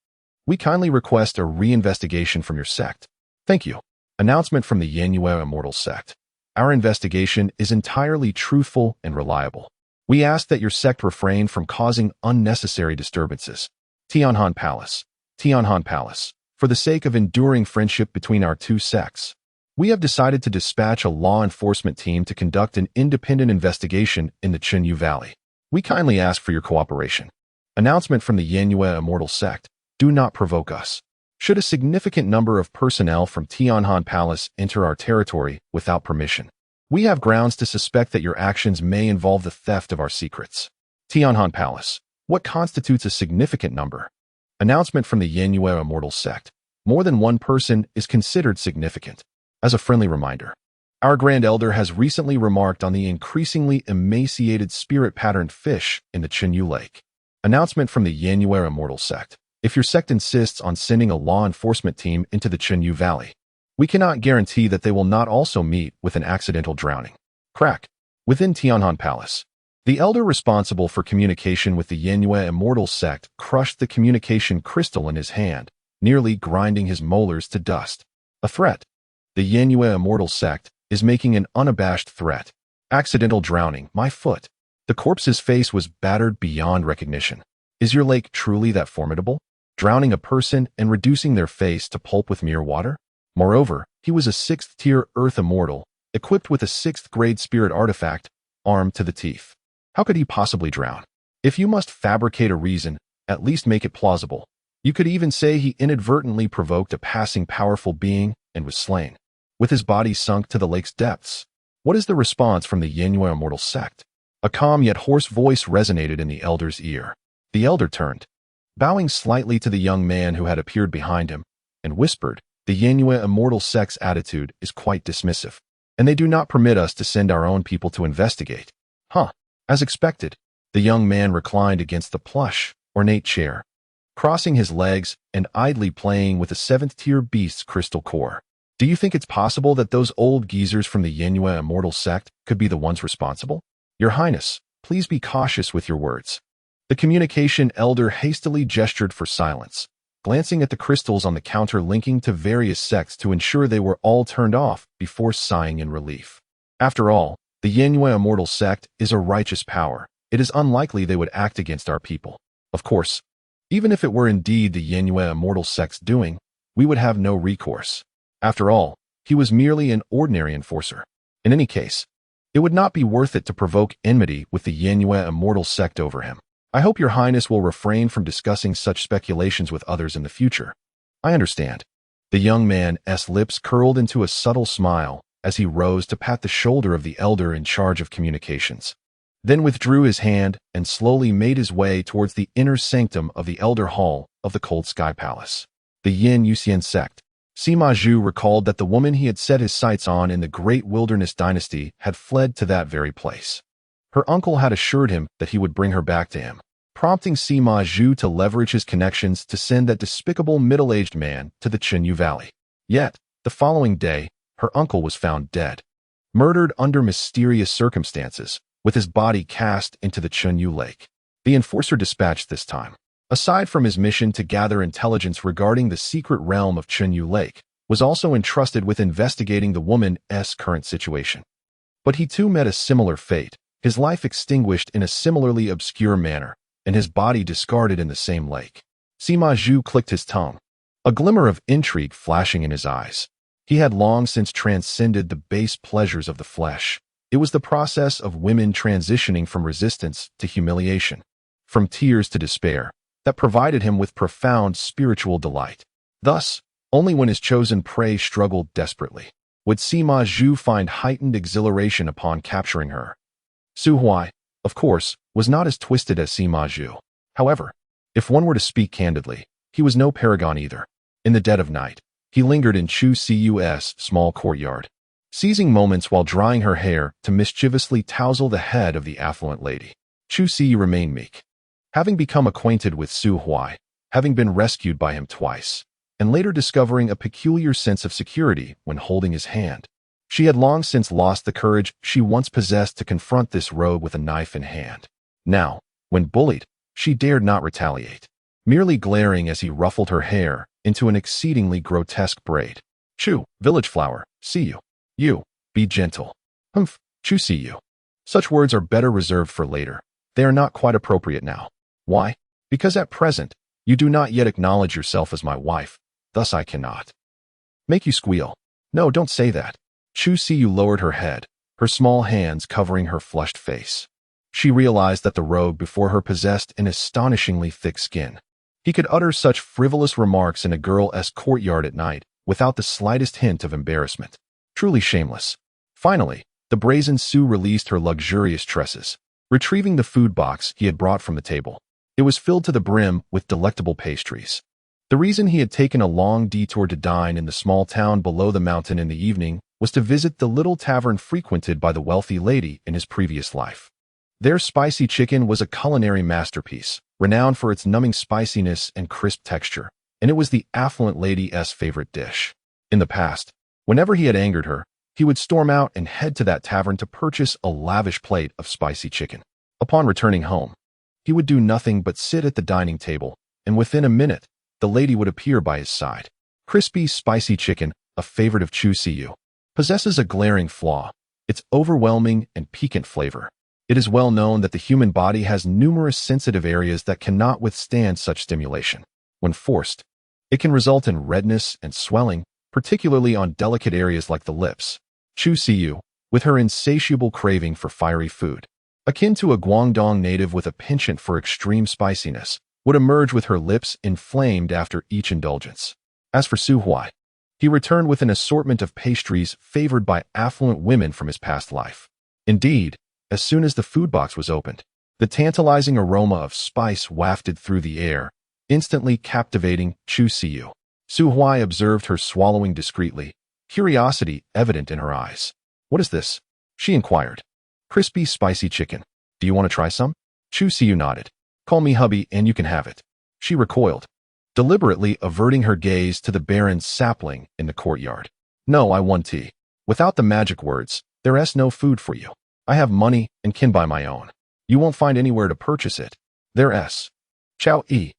We kindly request a reinvestigation from your sect. Thank you. Announcement from the Yanyue Immortal Sect. Our investigation is entirely truthful and reliable. We ask that your sect refrain from causing unnecessary disturbances. Tianhan Palace. Tianhan Palace. For the sake of enduring friendship between our two sects, we have decided to dispatch a law enforcement team to conduct an independent investigation in the Chenyu Valley. We kindly ask for your cooperation. Announcement from the Yanyue Immortal Sect. Do not provoke us. Should a significant number of personnel from Tianhan Palace enter our territory without permission, we have grounds to suspect that your actions may involve the theft of our secrets. Tianhan Palace. What constitutes a significant number? Announcement from the Yanyue Immortal Sect. More than one person is considered significant. As a friendly reminder, our Grand Elder has recently remarked on the increasingly emaciated spirit-patterned fish in the Chenyu Lake. Announcement from the Yanyue Immortal Sect. If your sect insists on sending a law enforcement team into the Chenyu Valley, we cannot guarantee that they will not also meet with an accidental drowning. Crack. Within Tianhan Palace, the elder responsible for communication with the Yanyue Immortal Sect crushed the communication crystal in his hand, nearly grinding his molars to dust. A threat. The Yanyue Immortal Sect is making an unabashed threat. Accidental drowning, my foot. The corpse's face was battered beyond recognition. Is your lake truly that formidable? Drowning a person and reducing their face to pulp with mere water? Moreover, he was a 6th-tier Earth Immortal, equipped with a 6th-grade spirit artifact, armed to the teeth. How could he possibly drown? If you must fabricate a reason, at least make it plausible. You could even say he inadvertently provoked a passing powerful being and was slain, with his body sunk to the lake's depths. What is the response from the Yanyue Immortal Sect? A calm yet hoarse voice resonated in the elder's ear. The elder turned, bowing slightly to the young man who had appeared behind him, and whispered, the Yanyue Immortal Sect's attitude is quite dismissive, and they do not permit us to send our own people to investigate. Huh. As expected, the young man reclined against the plush, ornate chair, crossing his legs and idly playing with a 7th-tier beast's crystal core. Do you think it's possible that those old geezers from the Yanyue Immortal Sect could be the ones responsible? Your Highness, please be cautious with your words. The communication elder hastily gestured for silence, glancing at the crystals on the counter linking to various sects to ensure they were all turned off before sighing in relief. After all, the Yanyue Immortal Sect is a righteous power. It is unlikely they would act against our people. Of course, even if it were indeed the Yanyue Immortal Sect's doing, we would have no recourse. After all, he was merely an ordinary enforcer. In any case, it would not be worth it to provoke enmity with the Yanyue Immortal Sect over him. I hope your Highness will refrain from discussing such speculations with others in the future. I understand. The young man's lips curled into a subtle smile as he rose to pat the shoulder of the elder in charge of communications, then withdrew his hand and slowly made his way towards the inner sanctum of the Elder Hall of the Cold Sky Palace. The Yin Yuxian sect. Sima Zhu recalled that the woman he had set his sights on in the Great Wilderness Dynasty had fled to that very place. Her uncle had assured him that he would bring her back to him, prompting Sima Zhu to leverage his connections to send that despicable middle-aged man to the Chenyu Valley. Yet, the following day, her uncle was found dead, murdered under mysterious circumstances, with his body cast into the Chenyu Lake. The enforcer dispatched this time, aside from his mission to gather intelligence regarding the secret realm of Chenyu Lake, was also entrusted with investigating the woman's current situation. But he too met a similar fate, his life extinguished in a similarly obscure manner, and his body discarded in the same lake. Sima Zhu clicked his tongue, a glimmer of intrigue flashing in his eyes. He had long since transcended the base pleasures of the flesh. It was the process of women transitioning from resistance to humiliation, from tears to despair, that provided him with profound spiritual delight. Thus, only when his chosen prey struggled desperately would Sima Zhu find heightened exhilaration upon capturing her. Su Huai, of course, was not as twisted as Sima Zhu. However, if one were to speak candidly, he was no paragon either. In the dead of night, he lingered in Chu Cu's small courtyard, seizing moments while drying her hair to mischievously tousle the head of the affluent lady. Chu Cu remained meek. Having become acquainted with Su Huai, having been rescued by him twice, and later discovering a peculiar sense of security when holding his hand, she had long since lost the courage she once possessed to confront this rogue with a knife in hand. Now, when bullied, she dared not retaliate, merely glaring as he ruffled her hair into an exceedingly grotesque braid. Chu, village flower, see you. You, be gentle. Humph, Chu see you. Such words are better reserved for later. They are not quite appropriate now. Why? Because at present, you do not yet acknowledge yourself as my wife, thus I cannot make you squeal. No, don't say that. Chu Siyu lowered her head, her small hands covering her flushed face. She realized that the rogue before her possessed an astonishingly thick skin. He could utter such frivolous remarks in a girl's courtyard at night without the slightest hint of embarrassment. Truly shameless. Finally, the brazen Su released her luxurious tresses, retrieving the food box he had brought from the table. It was filled to the brim with delectable pastries. The reason he had taken a long detour to dine in the small town below the mountain in the evening was to visit the little tavern frequented by the wealthy lady in his previous life. Their spicy chicken was a culinary masterpiece, renowned for its numbing spiciness and crisp texture, and it was the affluent lady's favorite dish. In the past, whenever he had angered her, he would storm out and head to that tavern to purchase a lavish plate of spicy chicken. Upon returning home, he would do nothing but sit at the dining table, and within a minute, the lady would appear by his side. Crispy, spicy chicken, a favorite of Chu Siyu, possesses a glaring flaw: its overwhelming and piquant flavor. It is well known that the human body has numerous sensitive areas that cannot withstand such stimulation. When forced, it can result in redness and swelling, particularly on delicate areas like the lips. Chu Siyu, with her insatiable craving for fiery food, akin to a Guangdong native with a penchant for extreme spiciness, would emerge with her lips inflamed after each indulgence. As for Su Huai, he returned with an assortment of pastries favored by affluent women from his past life. Indeed, as soon as the food box was opened, the tantalizing aroma of spice wafted through the air, instantly captivating Chu Siyu. Su Huai observed her swallowing discreetly, curiosity evident in her eyes. "What is this?" she inquired. "Crispy, spicy chicken. Do you want to try some?" Chu Siyu nodded. "Call me hubby and you can have it." She recoiled, deliberately averting her gaze to the barren sapling in the courtyard. "No, I want tea. Without the magic words, there's no food for you. I have money and can buy my own. You won't find anywhere to purchase it. There's Chow E."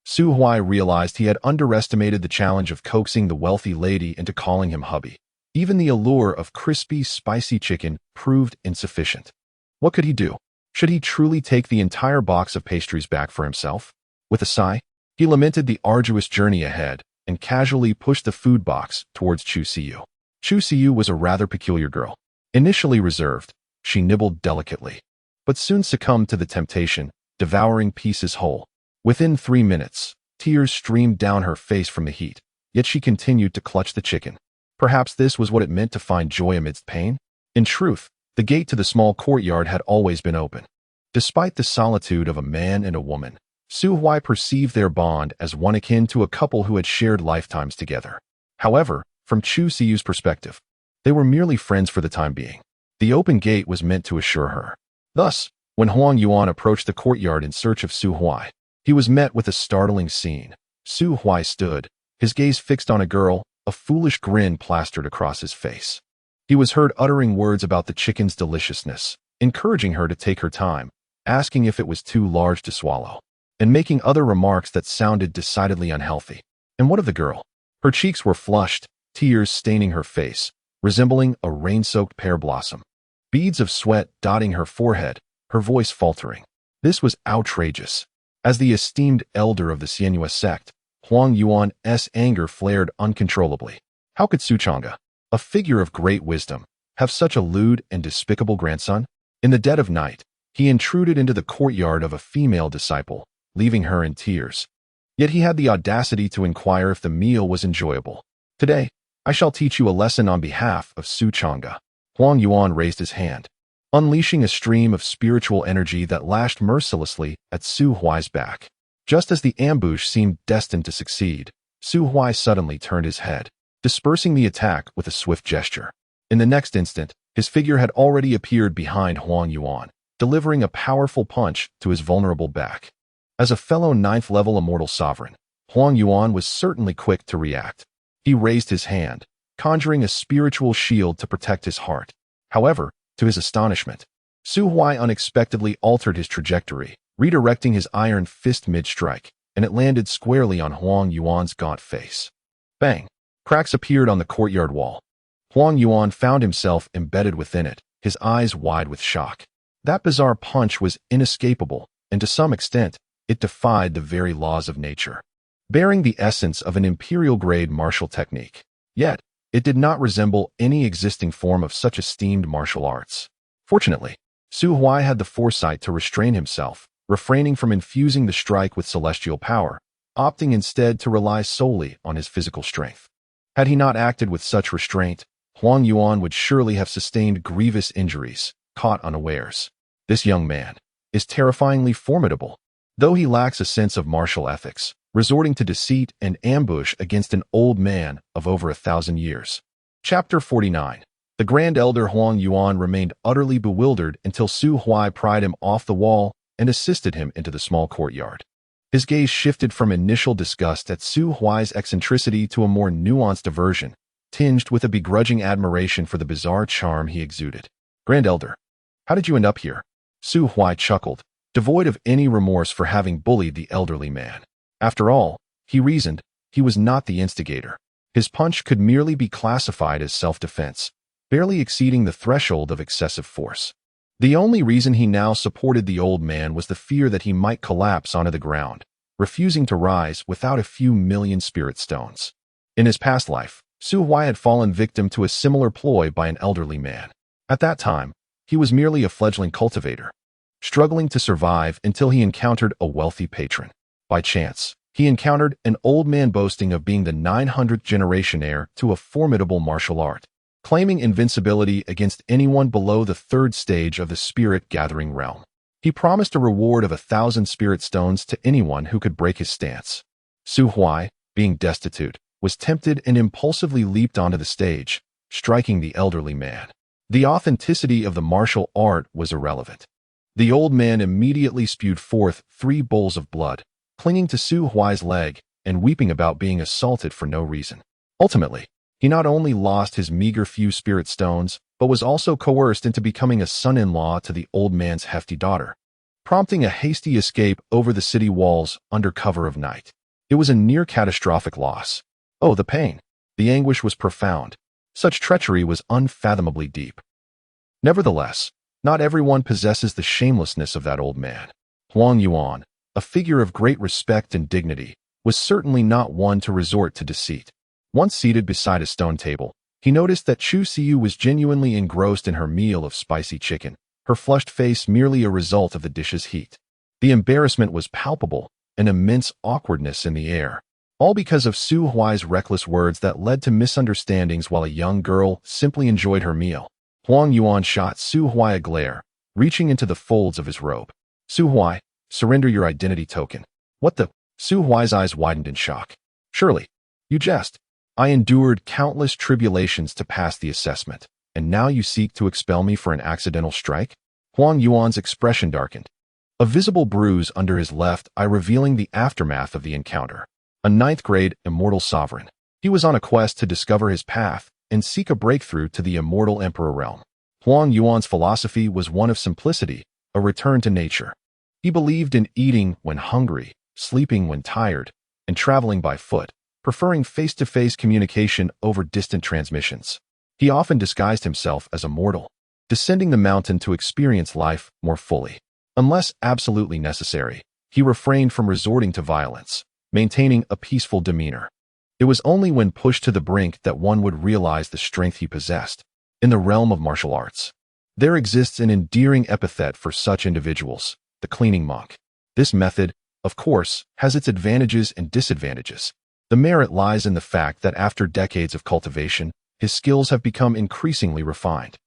Su Huai realized he had underestimated the challenge of coaxing the wealthy lady into calling him hubby. Even the allure of crispy, spicy chicken proved insufficient. What could he do? Should he truly take the entire box of pastries back for himself? With a sigh, he lamented the arduous journey ahead and casually pushed the food box towards Chu Siyu. Chu Siyu was a rather peculiar girl. Initially reserved, she nibbled delicately, but soon succumbed to the temptation, devouring pieces whole. Within 3 minutes, tears streamed down her face from the heat, yet she continued to clutch the chicken. Perhaps this was what it meant to find joy amidst pain? In truth, the gate to the small courtyard had always been open. Despite the solitude of a man and a woman, Su Huai perceived their bond as one akin to a couple who had shared lifetimes together. However, from Chu Siyu's perspective, they were merely friends for the time being. The open gate was meant to assure her. Thus, when Huang Yuan approached the courtyard in search of Su Huai, he was met with a startling scene. Su Huai stood, his gaze fixed on a girl, a foolish grin plastered across his face. He was heard uttering words about the chicken's deliciousness, encouraging her to take her time, asking if it was too large to swallow, and making other remarks that sounded decidedly unhealthy. And what of the girl? Her cheeks were flushed, tears staining her face, resembling a rain-soaked pear blossom. Beads of sweat dotting her forehead, her voice faltering. This was outrageous. As the esteemed elder of the Xianyue sect, Huang Yuan's anger flared uncontrollably. How could Su Chang'e, a figure of great wisdom, have such a lewd and despicable grandson? In the dead of night, he intruded into the courtyard of a female disciple, leaving her in tears. Yet he had the audacity to inquire if the meal was enjoyable. Today, I shall teach you a lesson on behalf of Su Chang'e. Huang Yuan raised his hand, unleashing a stream of spiritual energy that lashed mercilessly at Su Huai's back. Just as the ambush seemed destined to succeed, Su Huai suddenly turned his head, dispersing the attack with a swift gesture. In the next instant, his figure had already appeared behind Huang Yuan, delivering a powerful punch to his vulnerable back. As a fellow 9th-level immortal sovereign, Huang Yuan was certainly quick to react. He raised his hand, conjuring a spiritual shield to protect his heart. However, to his astonishment, Su Huai unexpectedly altered his trajectory, redirecting his iron fist mid-strike, and it landed squarely on Huang Yuan's gaunt face. Bang! Cracks appeared on the courtyard wall. Huang Yuan found himself embedded within it, his eyes wide with shock. That bizarre punch was inescapable, and to some extent, it defied the very laws of nature, bearing the essence of an imperial-grade martial technique. Yet, it did not resemble any existing form of such esteemed martial arts. Fortunately, Su Huai had the foresight to restrain himself, refraining from infusing the strike with celestial power, opting instead to rely solely on his physical strength. Had he not acted with such restraint, Huang Yuan would surely have sustained grievous injuries, caught unawares. This young man is terrifyingly formidable, though he lacks a sense of martial ethics, resorting to deceit and ambush against an old man of over 1,000 years. Chapter 49. The Grand Elder Huang Yuan remained utterly bewildered until Su Huai pried him off the wall and assisted him into the small courtyard. His gaze shifted from initial disgust at Su Huai's eccentricity to a more nuanced aversion, tinged with a begrudging admiration for the bizarre charm he exuded. Grand Elder, how did you end up here? Su Huai chuckled, devoid of any remorse for having bullied the elderly man. After all, he reasoned, he was not the instigator. His punch could merely be classified as self-defense, barely exceeding the threshold of excessive force. The only reason he now supported the old man was the fear that he might collapse onto the ground, refusing to rise without a few million spirit stones. In his past life, Su Huai had fallen victim to a similar ploy by an elderly man. At that time, he was merely a fledgling cultivator, struggling to survive until he encountered a wealthy patron. By chance, he encountered an old man boasting of being the 900th generation heir to a formidable martial art, claiming invincibility against anyone below the 3rd stage of the spirit-gathering realm. He promised a reward of 1,000 spirit stones to anyone who could break his stance. Su Huai, being destitute, was tempted and impulsively leaped onto the stage, striking the elderly man. The authenticity of the martial art was irrelevant. The old man immediately spewed forth 3 bowls of blood, clinging to Su Huai's leg and weeping about being assaulted for no reason. Ultimately, he not only lost his meager few spirit stones, but was also coerced into becoming a son-in-law to the old man's hefty daughter, prompting a hasty escape over the city walls under cover of night. It was a near-catastrophic loss. Oh, the pain! The anguish was profound. Such treachery was unfathomably deep. Nevertheless, not everyone possesses the shamelessness of that old man. Huang Yuan, a figure of great respect and dignity, was certainly not one to resort to deceit. Once seated beside a stone table, he noticed that Chu Siyu was genuinely engrossed in her meal of spicy chicken, her flushed face merely a result of the dish's heat. The embarrassment was palpable, an immense awkwardness in the air, all because of Su Huai's reckless words that led to misunderstandings while a young girl simply enjoyed her meal. Huang Yuan shot Su Huai a glare, reaching into the folds of his robe. Su Huai, surrender your identity token. What the? Su Huai's eyes widened in shock. Surely, you jest. I endured countless tribulations to pass the assessment, and now you seek to expel me for an accidental strike? Huang Yuan's expression darkened, a visible bruise under his left eye revealing the aftermath of the encounter. A 9th-grade immortal sovereign, he was on a quest to discover his path and seek a breakthrough to the immortal emperor realm. Huang Yuan's philosophy was one of simplicity, a return to nature. He believed in eating when hungry, sleeping when tired, and traveling by foot, preferring face-to-face communication over distant transmissions. He often disguised himself as a mortal, descending the mountain to experience life more fully. Unless absolutely necessary, he refrained from resorting to violence, maintaining a peaceful demeanor. It was only when pushed to the brink that one would realize the strength he possessed. In the realm of martial arts, there exists an endearing epithet for such individuals, the cleaning monk. This method, of course, has its advantages and disadvantages. The merit lies in the fact that after decades of cultivation, his skills have become increasingly refined,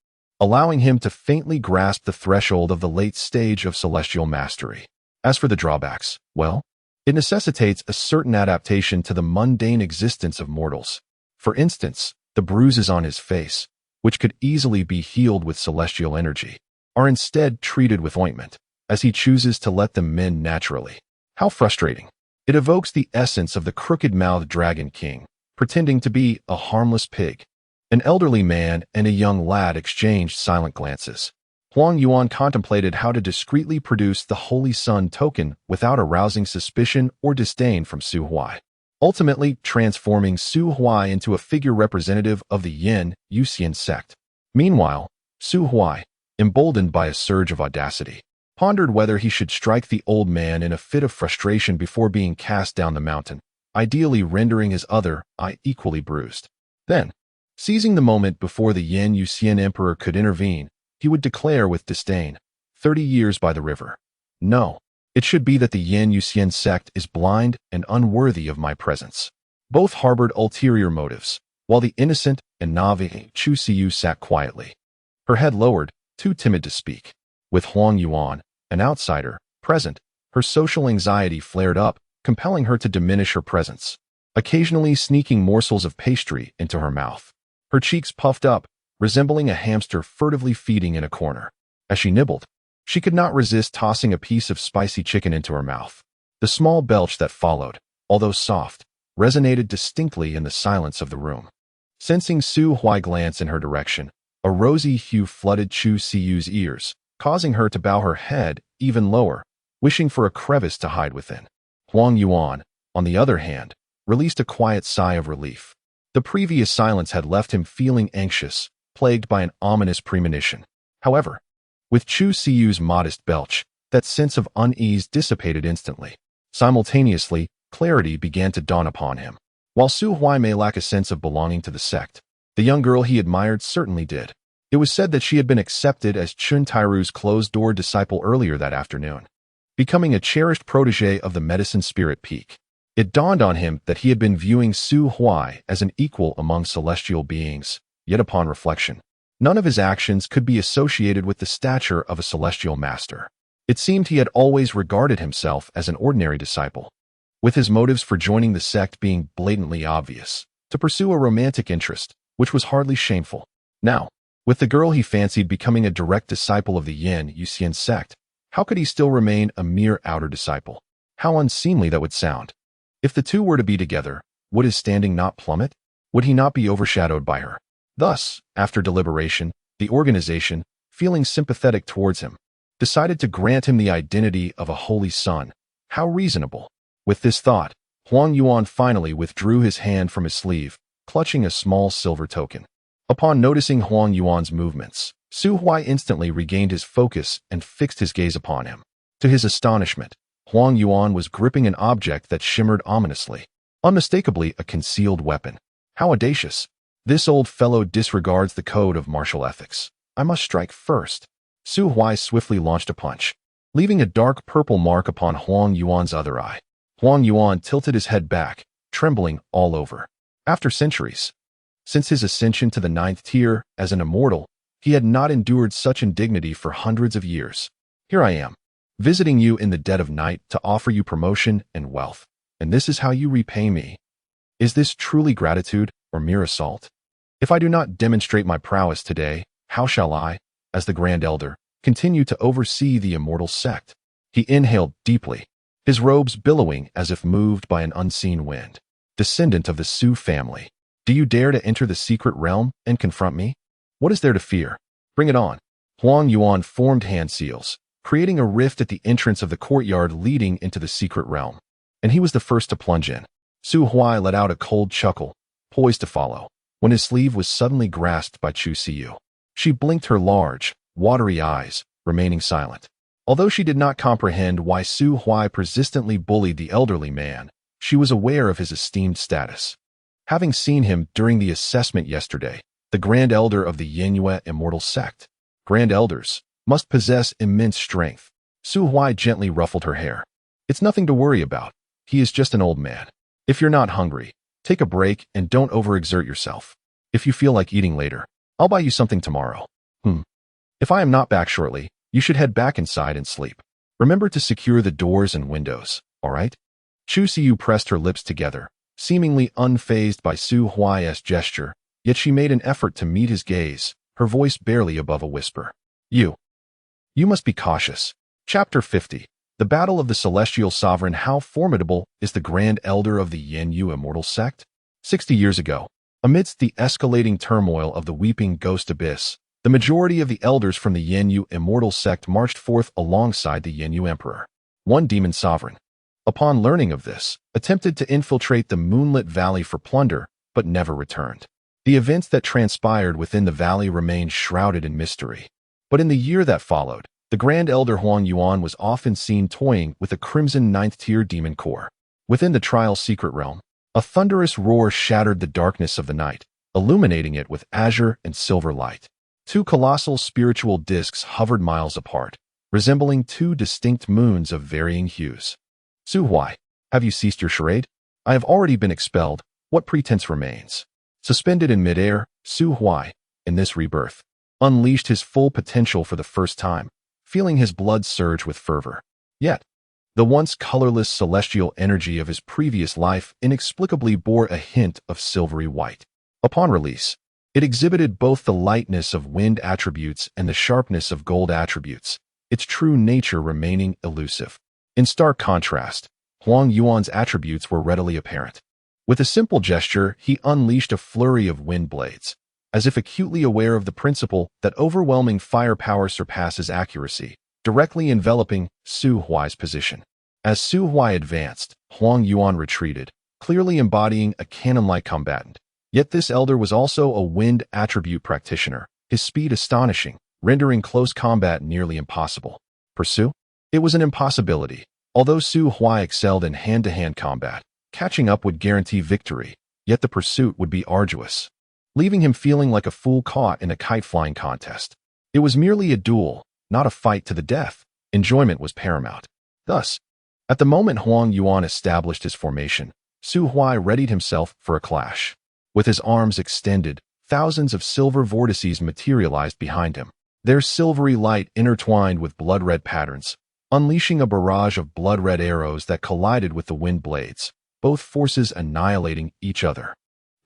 allowing him to faintly grasp the threshold of the late stage of celestial mastery. As for the drawbacks, well, it necessitates a certain adaptation to the mundane existence of mortals. For instance, the bruises on his face, which could easily be healed with celestial energy, are instead treated with ointment, as he chooses to let them mend naturally. How frustrating! It evokes the essence of the crooked-mouthed dragon king, pretending to be a harmless pig. An elderly man and a young lad exchanged silent glances. Huang Yuan contemplated how to discreetly produce the Holy Sun token without arousing suspicion or disdain from Su Huai, ultimately transforming Su Huai into a figure representative of the Yin Yuxian sect. Meanwhile, Su Huai, emboldened by a surge of audacity, pondered whether he should strike the old man in a fit of frustration before being cast down the mountain, ideally rendering his other eye equally bruised. Then, seizing the moment before the Yin Yuxian emperor could intervene, he would declare with disdain, 30 years by the river. No, it should be that the Yin Yuxian sect is blind and unworthy of my presence. Both harbored ulterior motives, while the innocent and naive Chu Siyu sat quietly, her head lowered, too timid to speak. With Huang Yuan, an outsider, present, her social anxiety flared up, compelling her to diminish her presence, occasionally sneaking morsels of pastry into her mouth. Her cheeks puffed up, resembling a hamster furtively feeding in a corner. As she nibbled, she could not resist tossing a piece of spicy chicken into her mouth. The small belch that followed, although soft, resonated distinctly in the silence of the room. Sensing Su Huai glance in her direction, a rosy hue flooded Chu Siyu's ears, causing her to bow her head even lower, wishing for a crevice to hide within. Huang Yuan, on the other hand, released a quiet sigh of relief. The previous silence had left him feeling anxious, plagued by an ominous premonition. However, with Chu Siyu's modest belch, that sense of unease dissipated instantly. Simultaneously, clarity began to dawn upon him. While Su Huai may lack a sense of belonging to the sect, the young girl he admired certainly did. It was said that she had been accepted as Chun Tairu's closed-door disciple earlier that afternoon, becoming a cherished protege of the medicine spirit peak. It dawned on him that he had been viewing Su Huai as an equal among celestial beings, yet upon reflection, none of his actions could be associated with the stature of a celestial master. It seemed he had always regarded himself as an ordinary disciple, with his motives for joining the sect being blatantly obvious, to pursue a romantic interest, which was hardly shameful. Now, with the girl he fancied becoming a direct disciple of the Yin Yuxian sect, how could he still remain a mere outer disciple? How unseemly that would sound. If the two were to be together, would his standing not plummet? Would he not be overshadowed by her? Thus, after deliberation, the organization, feeling sympathetic towards him, decided to grant him the identity of a holy son. How reasonable. With this thought, Huang Yuan finally withdrew his hand from his sleeve, clutching a small silver token. Upon noticing Huang Yuan's movements, Su Huai instantly regained his focus and fixed his gaze upon him. To his astonishment, Huang Yuan was gripping an object that shimmered ominously, unmistakably a concealed weapon. How audacious! This old fellow disregards the code of martial ethics. I must strike first. Su Huai swiftly launched a punch, leaving a dark purple mark upon Huang Yuan's other eye. Huang Yuan tilted his head back, trembling all over. After centuries, since his ascension to the 9th tier as an immortal, he had not endured such indignity for hundreds of years. Here I am, visiting you in the dead of night to offer you promotion and wealth, and this is how you repay me. Is this truly gratitude or mere assault? If I do not demonstrate my prowess today, how shall I, as the Grand Elder, continue to oversee the immortal sect? He inhaled deeply, his robes billowing as if moved by an unseen wind. Descendant of the Su family, do you dare to enter the secret realm and confront me? What is there to fear? Bring it on. Huang Yuan formed hand seals, creating a rift at the entrance of the courtyard leading into the secret realm, and he was the first to plunge in. Su Huai let out a cold chuckle, poised to follow, when his sleeve was suddenly grasped by Chu Siyu. She blinked her large, watery eyes, remaining silent. Although she did not comprehend why Su Huai persistently bullied the elderly man, she was aware of his esteemed status. Having seen him during the assessment yesterday, the Grand Elder of the Yinyu Immortal Sect. Grand Elders must possess immense strength. Su Huai gently ruffled her hair. It's nothing to worry about. He is just an old man. If you're not hungry, take a break and don't overexert yourself. If you feel like eating later, I'll buy you something tomorrow. If I am not back shortly, you should head back inside and sleep. Remember to secure the doors and windows, all right? Chu Siyu pressed her lips together, seemingly unfazed by Su Huai's gesture, yet she made an effort to meet his gaze, her voice barely above a whisper. You must be cautious. Chapter 50. The Battle of the Celestial Sovereign. How formidable is the Grand Elder of the Yinyu Immortal Sect? 60 years ago, amidst the escalating turmoil of the Weeping Ghost Abyss, the majority of the elders from the Yinyu Immortal Sect marched forth alongside the Yinyu Emperor. One demon sovereign, upon learning of this, attempted to infiltrate the moonlit valley for plunder, but never returned. The events that transpired within the valley remained shrouded in mystery. But in the year that followed, the Grand Elder Huang Yuan was often seen toying with a crimson ninth-tier demon core. Within the trial's secret realm, a thunderous roar shattered the darkness of the night, illuminating it with azure and silver light. Two colossal spiritual discs hovered miles apart, resembling two distinct moons of varying hues. Su Huai, have you ceased your charade? I have already been expelled. What pretense remains? Suspended in midair, Su Huai, in this rebirth, unleashed his full potential for the first time, feeling his blood surge with fervor. Yet, the once colorless celestial energy of his previous life inexplicably bore a hint of silvery white. Upon release, it exhibited both the lightness of wind attributes and the sharpness of gold attributes, its true nature remaining elusive. In stark contrast, Huang Yuan's attributes were readily apparent. With a simple gesture, he unleashed a flurry of wind blades, as if acutely aware of the principle that overwhelming firepower surpasses accuracy, directly enveloping Su Huai's position. As Su Huai advanced, Huang Yuan retreated, clearly embodying a cannon-like combatant. Yet this elder was also a wind attribute practitioner, his speed astonishing, rendering close combat nearly impossible. Pursue? It was an impossibility. Although Su Huai excelled in hand-to-hand combat, catching up would guarantee victory, yet the pursuit would be arduous, leaving him feeling like a fool caught in a kite-flying contest. It was merely a duel, not a fight to the death. Enjoyment was paramount. Thus, at the moment Huang Yuan established his formation, Su Huai readied himself for a clash. With his arms extended, thousands of silver vortices materialized behind him, their silvery light intertwined with blood-red patterns, unleashing a barrage of blood-red arrows that collided with the wind blades, both forces annihilating each other.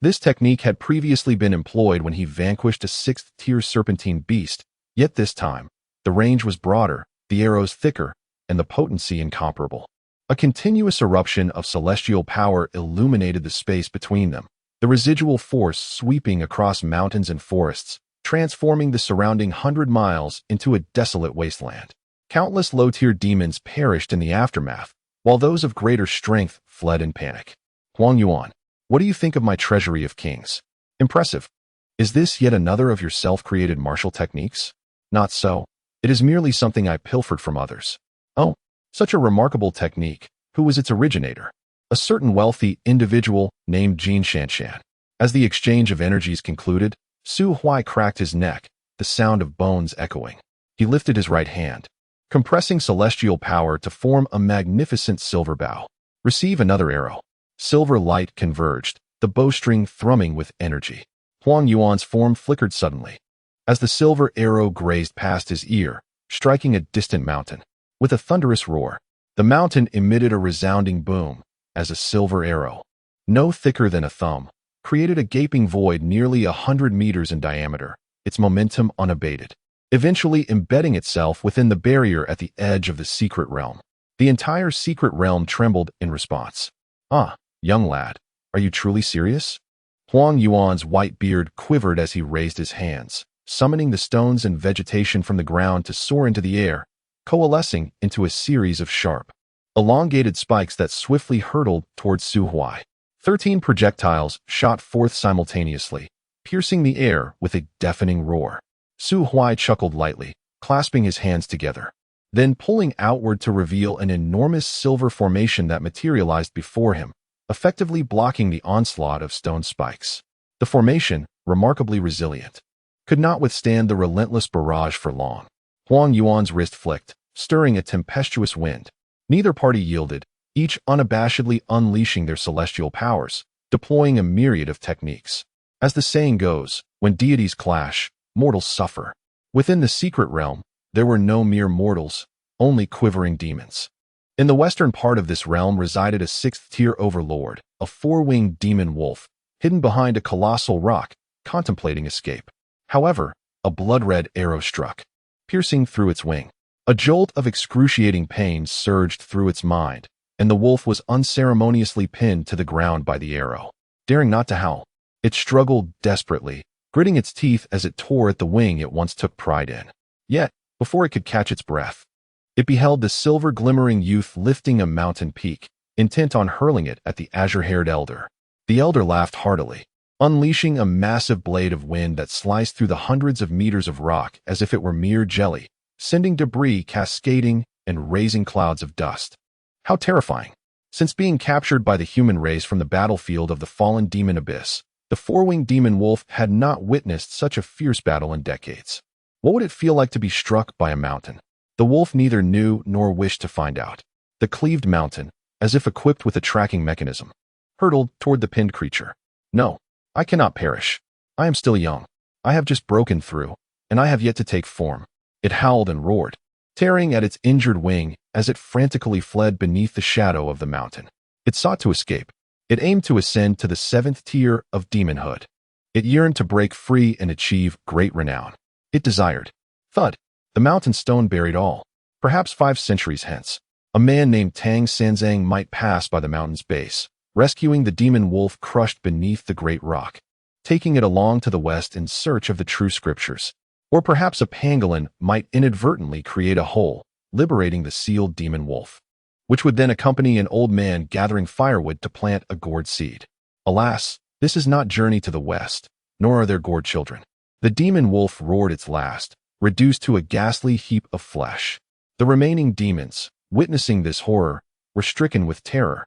This technique had previously been employed when he vanquished a sixth-tier serpentine beast, yet this time, the range was broader, the arrows thicker, and the potency incomparable. A continuous eruption of celestial power illuminated the space between them, the residual force sweeping across mountains and forests, transforming the surrounding 100 miles into a desolate wasteland. Countless low-tier demons perished in the aftermath, while those of greater strength fled in panic. Huang Yuan, what do you think of my treasury of kings? Impressive. Is this yet another of your self-created martial techniques? Not so. It is merely something I pilfered from others. Oh, such a remarkable technique. Who was its originator? A certain wealthy individual named Jin Shanshan. As the exchange of energies concluded, Su Huai cracked his neck, the sound of bones echoing. He lifted his right hand, compressing celestial power to form a magnificent silver bow. Receive another arrow. Silver light converged, the bowstring thrumming with energy. Huang Yuan's form flickered suddenly, as the silver arrow grazed past his ear, striking a distant mountain. With a thunderous roar, the mountain emitted a resounding boom, as a silver arrow, no thicker than a thumb, created a gaping void nearly 100 meters in diameter, its momentum unabated, eventually embedding itself within the barrier at the edge of the secret realm. The entire secret realm trembled in response. Ah, young lad, are you truly serious? Huang Yuan's white beard quivered as he raised his hands, summoning the stones and vegetation from the ground to soar into the air, coalescing into a series of sharp, elongated spikes that swiftly hurtled towards Su Huai. 13 projectiles shot forth simultaneously, piercing the air with a deafening roar. Su Huai chuckled lightly, clasping his hands together, then pulling outward to reveal an enormous silver formation that materialized before him, effectively blocking the onslaught of stone spikes. The formation, remarkably resilient, could not withstand the relentless barrage for long. Huang Yuan's wrist flicked, stirring a tempestuous wind. Neither party yielded, each unabashedly unleashing their celestial powers, deploying a myriad of techniques. As the saying goes, when deities clash, mortals suffer. Within the secret realm, there were no mere mortals, only quivering demons. In the western part of this realm resided a sixth-tier overlord, a four-winged demon wolf, hidden behind a colossal rock, contemplating escape. However, a blood-red arrow struck, piercing through its wing. A jolt of excruciating pain surged through its mind, and the wolf was unceremoniously pinned to the ground by the arrow. Daring not to howl, it struggled desperately, gritting its teeth as it tore at the wing it once took pride in. Yet, before it could catch its breath, it beheld the silver-glimmering youth lifting a mountain peak, intent on hurling it at the azure-haired elder. The elder laughed heartily, unleashing a massive blade of wind that sliced through the hundreds of meters of rock as if it were mere jelly, sending debris cascading and raising clouds of dust. How terrifying! Since being captured by the human race from the battlefield of the fallen demon abyss, the four-winged demon wolf had not witnessed such a fierce battle in decades. What would it feel like to be struck by a mountain? The wolf neither knew nor wished to find out. The cleaved mountain, as if equipped with a tracking mechanism, hurtled toward the pinned creature. No, I cannot perish. I am still young. I have just broken through, and I have yet to take form. It howled and roared, tearing at its injured wing as it frantically fled beneath the shadow of the mountain. It sought to escape. It aimed to ascend to the seventh tier of demonhood. It yearned to break free and achieve great renown. It desired. Thud. The mountain stone buried all. Perhaps 5 centuries hence, a man named Tang Sanzang might pass by the mountain's base, rescuing the demon wolf crushed beneath the great rock, taking it along to the west in search of the true scriptures. Or perhaps a pangolin might inadvertently create a hole, liberating the sealed demon wolf, which would then accompany an old man gathering firewood to plant a gourd seed. Alas, this is not journey to the west, nor are there gourd children. The demon wolf roared its last, reduced to a ghastly heap of flesh. The remaining demons, witnessing this horror, were stricken with terror,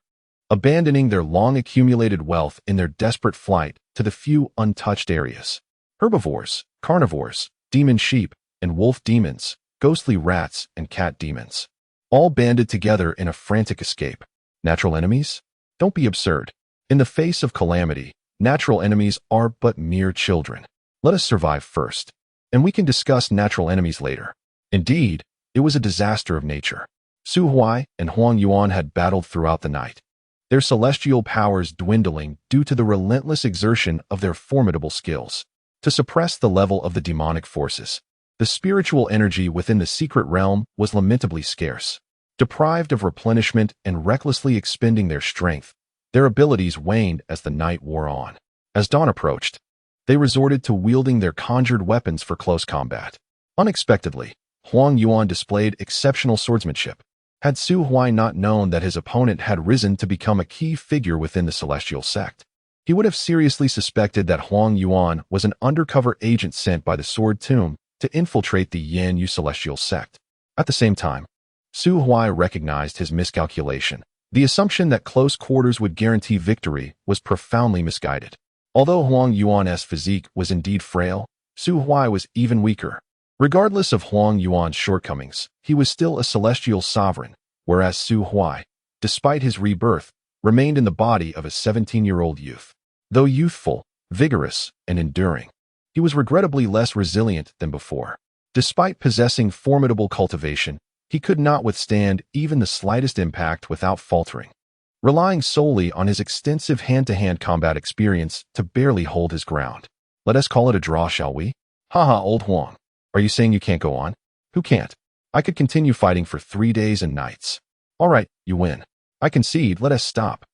abandoning their long-accumulated wealth in their desperate flight to the few untouched areas. Herbivores, carnivores, demon sheep, and wolf demons, ghostly rats, and cat demons, all banded together in a frantic escape. Natural enemies? Don't be absurd. In the face of calamity, natural enemies are but mere children. Let us survive first, and we can discuss natural enemies later. Indeed, it was a disaster of nature. Su Huai and Huang Yuan had battled throughout the night, their celestial powers dwindling due to the relentless exertion of their formidable skills. To suppress the level of the demonic forces, the spiritual energy within the secret realm was lamentably scarce. Deprived of replenishment and recklessly expending their strength, their abilities waned as the night wore on. As dawn approached, they resorted to wielding their conjured weapons for close combat. Unexpectedly, Huang Yuan displayed exceptional swordsmanship. Had Su Huai not known that his opponent had risen to become a key figure within the celestial sect, he would have seriously suspected that Huang Yuan was an undercover agent sent by the Sword Tomb to infiltrate the Yan Yu celestial sect. At the same time, Su Huai recognized his miscalculation. The assumption that close quarters would guarantee victory was profoundly misguided. Although Huang Yuan's physique was indeed frail, Su Huai was even weaker. Regardless of Huang Yuan's shortcomings, he was still a celestial sovereign, whereas Su Huai, despite his rebirth, remained in the body of a 17-year-old youth. Though youthful, vigorous, and enduring, he was regrettably less resilient than before. Despite possessing formidable cultivation, he could not withstand even the slightest impact without faltering, relying solely on his extensive hand-to-hand combat experience to barely hold his ground. Let us call it a draw, shall we? Haha, old Huang. Are you saying you can't go on? Who can't? I could continue fighting for 3 days and nights. All right, you win. I concede, let us stop.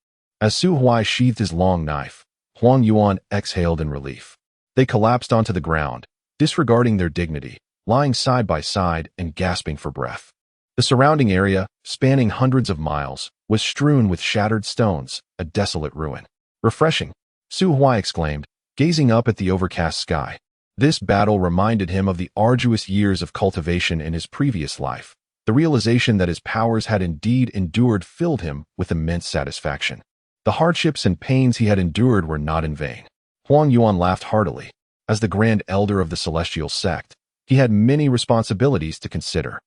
As Su Huai sheathed his long knife, Huang Yuan exhaled in relief. They collapsed onto the ground, disregarding their dignity, lying side by side and gasping for breath. The surrounding area, spanning hundreds of miles, was strewn with shattered stones, a desolate ruin. Refreshing, Su Huai exclaimed, gazing up at the overcast sky. This battle reminded him of the arduous years of cultivation in his previous life. The realization that his powers had indeed endured filled him with immense satisfaction. The hardships and pains he had endured were not in vain. Huang Yuan laughed heartily. As the Grand Elder of the Celestial Sect, he had many responsibilities to consider.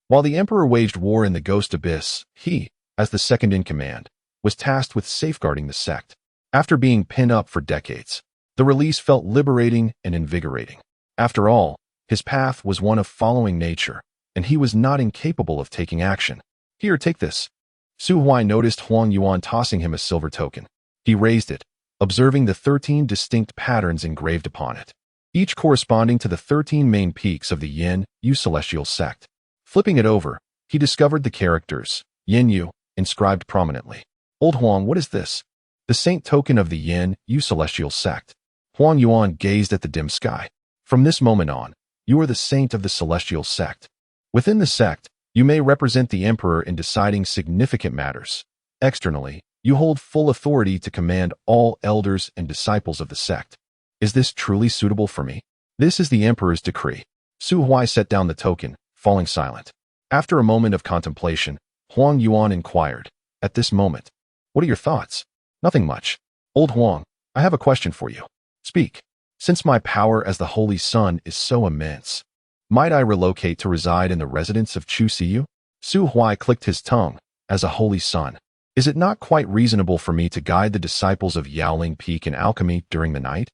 While the Emperor waged war in the Ghost Abyss, he, as the second in command, was tasked with safeguarding the sect. After being pinned up for decades, the release felt liberating and invigorating. After all, his path was one of following nature, and he was not incapable of taking action. Here, take this. Su Huai noticed Huang Yuan tossing him a silver token. He raised it, observing the 13 distinct patterns engraved upon it, each corresponding to the 13 main peaks of the Yin Yu Celestial Sect. Flipping it over, he discovered the characters, Yin Yu, inscribed prominently. Old Huang, what is this? The saint token of the Yin Yu Celestial Sect. Huang Yuan gazed at the dim sky. From this moment on, you are the saint of the Celestial Sect. Within the sect, you may represent the Emperor in deciding significant matters. Externally, you hold full authority to command all elders and disciples of the sect. Is this truly suitable for me? This is the Emperor's decree. Su Huai set down the token, falling silent. After a moment of contemplation, Huang Yuan inquired, at this moment, what are your thoughts? Nothing much. Old Huang, I have a question for you. Speak. Since my power as the Holy Sun is so immense, might I relocate to reside in the residence of Chu Siyu? Su Huai clicked his tongue. As a Holy Sun, is it not quite reasonable for me to guide the disciples of Yaoling Peak in alchemy during the night?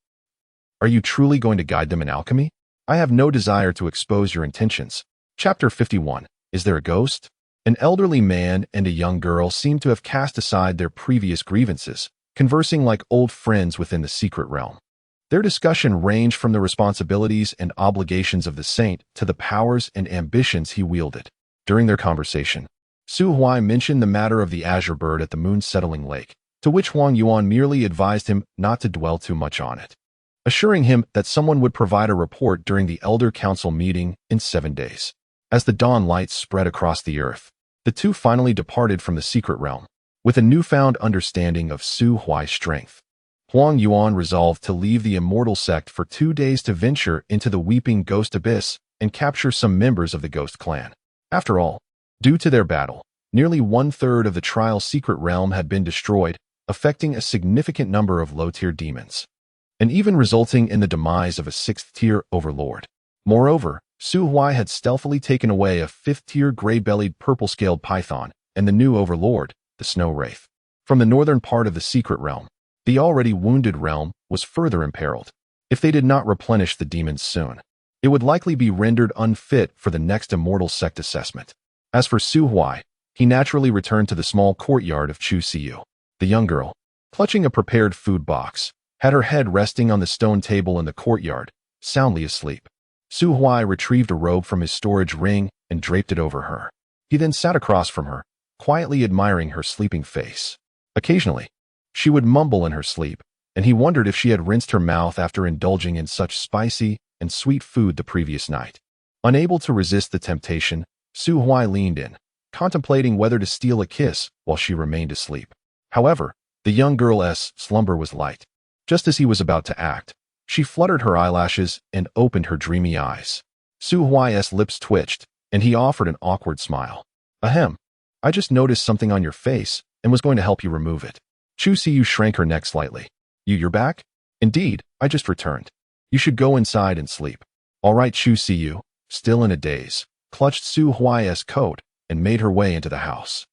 Are you truly going to guide them in alchemy? I have no desire to expose your intentions. Chapter 51. Is there a ghost? An elderly man and a young girl seemed to have cast aside their previous grievances, conversing like old friends within the secret realm. Their discussion ranged from the responsibilities and obligations of the saint to the powers and ambitions he wielded. During their conversation, Su Huai mentioned the matter of the azure bird at the moon-settling lake, to which Huang Yuan merely advised him not to dwell too much on it, assuring him that someone would provide a report during the Elder Council meeting in 7 days. As the dawn light spread across the earth, the two finally departed from the secret realm, with a newfound understanding of Su Huai's strength. Huang Yuan resolved to leave the immortal sect for 2 days to venture into the Weeping Ghost Abyss and capture some members of the Ghost Clan. After all, due to their battle, nearly 1/3 of the Trial Secret Realm had been destroyed, affecting a significant number of low-tier demons, and even resulting in the demise of a 6th-tier overlord. Moreover, Su Huai had stealthily taken away a 5th-tier gray-bellied purple-scaled python and the new overlord, the Snow Wraith. From the northern part of the Secret Realm, the already wounded realm was further imperiled. If they did not replenish the demons soon, it would likely be rendered unfit for the next immortal sect assessment. As for Su Huai, he naturally returned to the small courtyard of Chu Siyu. The young girl, clutching a prepared food box, had her head resting on the stone table in the courtyard, soundly asleep. Su Huai retrieved a robe from his storage ring and draped it over her. He then sat across from her, quietly admiring her sleeping face. Occasionally, she would mumble in her sleep, and he wondered if she had rinsed her mouth after indulging in such spicy and sweet food the previous night. Unable to resist the temptation, Su Huai leaned in, contemplating whether to steal a kiss while she remained asleep. However, the young girl's slumber was light. Just as he was about to act, she fluttered her eyelashes and opened her dreamy eyes. Su Huai's lips twitched, and he offered an awkward smile. Ahem, I just noticed something on your face and was going to help you remove it. Chu Siyu shrank her neck slightly. You're back? Indeed, I just returned. You should go inside and sleep. All right, Chu Siyu, still in a daze, clutched Su Huai's coat and made her way into the house.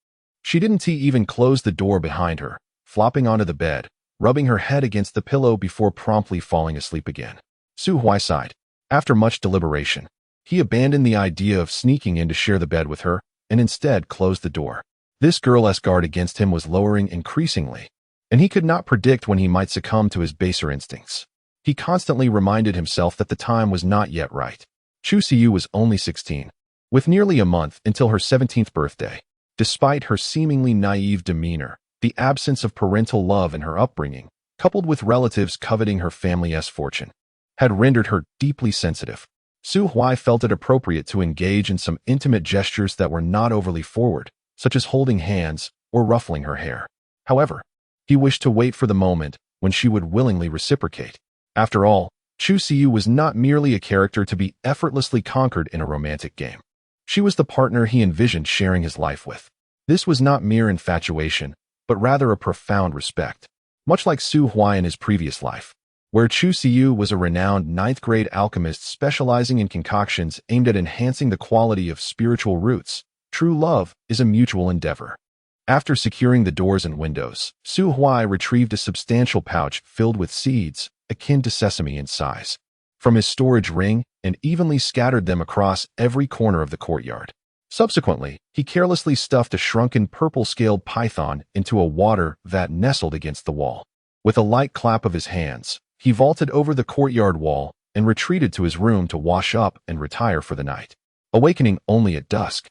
She didn't even close the door behind her, flopping onto the bed, rubbing her head against the pillow before promptly falling asleep again. Su Huai sighed. After much deliberation, he abandoned the idea of sneaking in to share the bed with her and instead closed the door. This girl's guard against him was lowering increasingly, and he could not predict when he might succumb to his baser instincts. He constantly reminded himself that the time was not yet right. Chu Siyu was only 16, with nearly a month until her 17th birthday. Despite her seemingly naive demeanor, the absence of parental love in her upbringing, coupled with relatives coveting her family's fortune, had rendered her deeply sensitive. Su Huai felt it appropriate to engage in some intimate gestures that were not overly forward, such as holding hands or ruffling her hair. However, he wished to wait for the moment when she would willingly reciprocate. After all, Chu Siyu was not merely a character to be effortlessly conquered in a romantic game. She was the partner he envisioned sharing his life with. This was not mere infatuation, but rather a profound respect. Much like Su Huai in his previous life, where Chu Siyu was a renowned ninth-grade alchemist specializing in concoctions aimed at enhancing the quality of spiritual roots. True love is a mutual endeavor. After securing the doors and windows, Su Huai retrieved a substantial pouch filled with seeds, akin to sesame in size, from his storage ring and evenly scattered them across every corner of the courtyard. Subsequently, he carelessly stuffed a shrunken purple-scaled python into a water vat nestled against the wall. With a light clap of his hands, he vaulted over the courtyard wall and retreated to his room to wash up and retire for the night. Awakening only at dusk,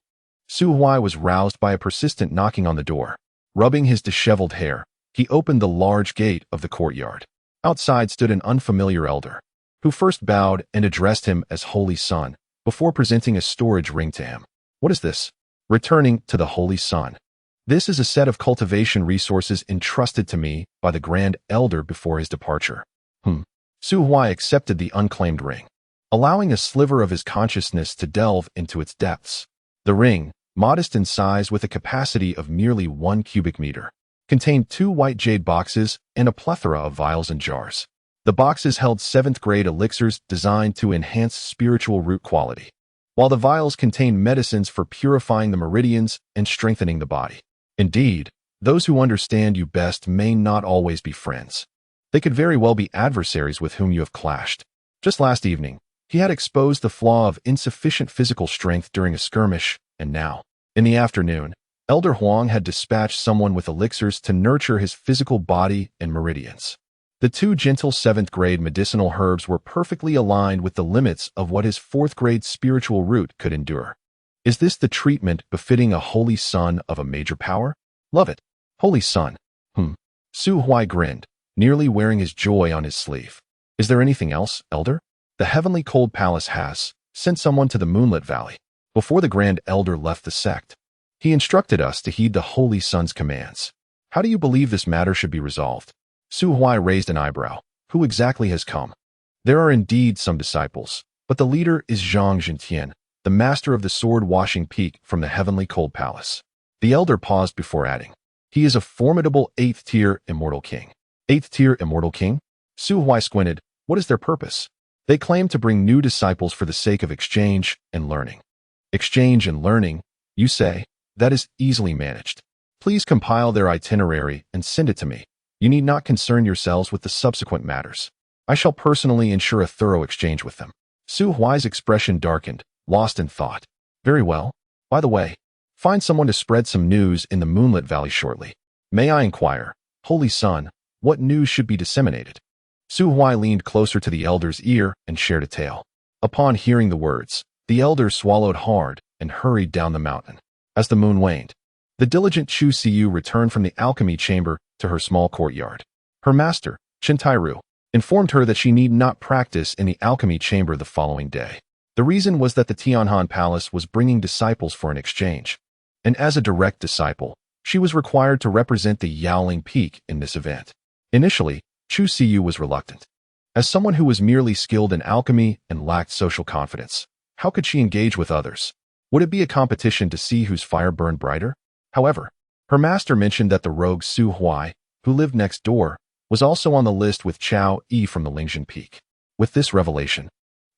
Su Huai was roused by a persistent knocking on the door. Rubbing his disheveled hair, he opened the large gate of the courtyard. Outside stood an unfamiliar elder, who first bowed and addressed him as Holy Son, before presenting a storage ring to him. What is this? Returning to the Holy Son. This is a set of cultivation resources entrusted to me by the Grand Elder before his departure. Su Huai accepted the unclaimed ring, allowing a sliver of his consciousness to delve into its depths. The ring, modest in size with a capacity of merely 1 cubic meter, contained 2 white jade boxes and a plethora of vials and jars. The boxes held 7th-grade elixirs designed to enhance spiritual root quality, while the vials contained medicines for purifying the meridians and strengthening the body. Indeed, those who understand you best may not always be friends. They could very well be adversaries with whom you have clashed. Just last evening, he had exposed the flaw of insufficient physical strength during a skirmish, and now, in the afternoon, Elder Huang had dispatched someone with elixirs to nurture his physical body and meridians. The 2 gentle 7th-grade medicinal herbs were perfectly aligned with the limits of what his 4th-grade spiritual root could endure. Is this the treatment befitting a holy son of a major power? Love it. Holy son. Su Huai grinned, nearly wearing his joy on his sleeve. Is there anything else, Elder? The Heavenly Cold Palace has sent someone to the Moonlit Valley. Before the Grand Elder left the sect, he instructed us to heed the Holy Son's commands. How do you believe this matter should be resolved? Su Huai raised an eyebrow. Who exactly has come? There are indeed some disciples, but the leader is Zhang Zhentian, the master of the sword-washing peak from the Heavenly Cold Palace. The elder paused before adding, he is a formidable 8th-tier Immortal King. 8th-tier Immortal King? Su Huai squinted. What is their purpose? They claim to bring new disciples for the sake of exchange and learning. Exchange and learning, you say? That is easily managed. Please compile their itinerary and send it to me. You need not concern yourselves with the subsequent matters. I shall personally ensure a thorough exchange with them. Su Huai's expression darkened, lost in thought. Very well. By the way, find someone to spread some news in the Moonlit Valley shortly. May I inquire, Holy Son, what news should be disseminated? Su Huai leaned closer to the elder's ear and shared a tale. Upon hearing the words, the elder swallowed hard and hurried down the mountain. As the moon waned, the diligent Chu Siyu returned from the alchemy chamber to her small courtyard. Her master, Chen Tairu, informed her that she need not practice in the alchemy chamber the following day. The reason was that the Tianhan Palace was bringing disciples for an exchange, and as a direct disciple, she was required to represent the Yaoling Peak in this event. Initially, Chu Siyu was reluctant. As someone who was merely skilled in alchemy and lacked social confidence, how could she engage with others? Would it be a competition to see whose fire burned brighter? However, her master mentioned that the rogue Su Huai, who lived next door, was also on the list with Chao Yi from the Lingzhen Peak. With this revelation,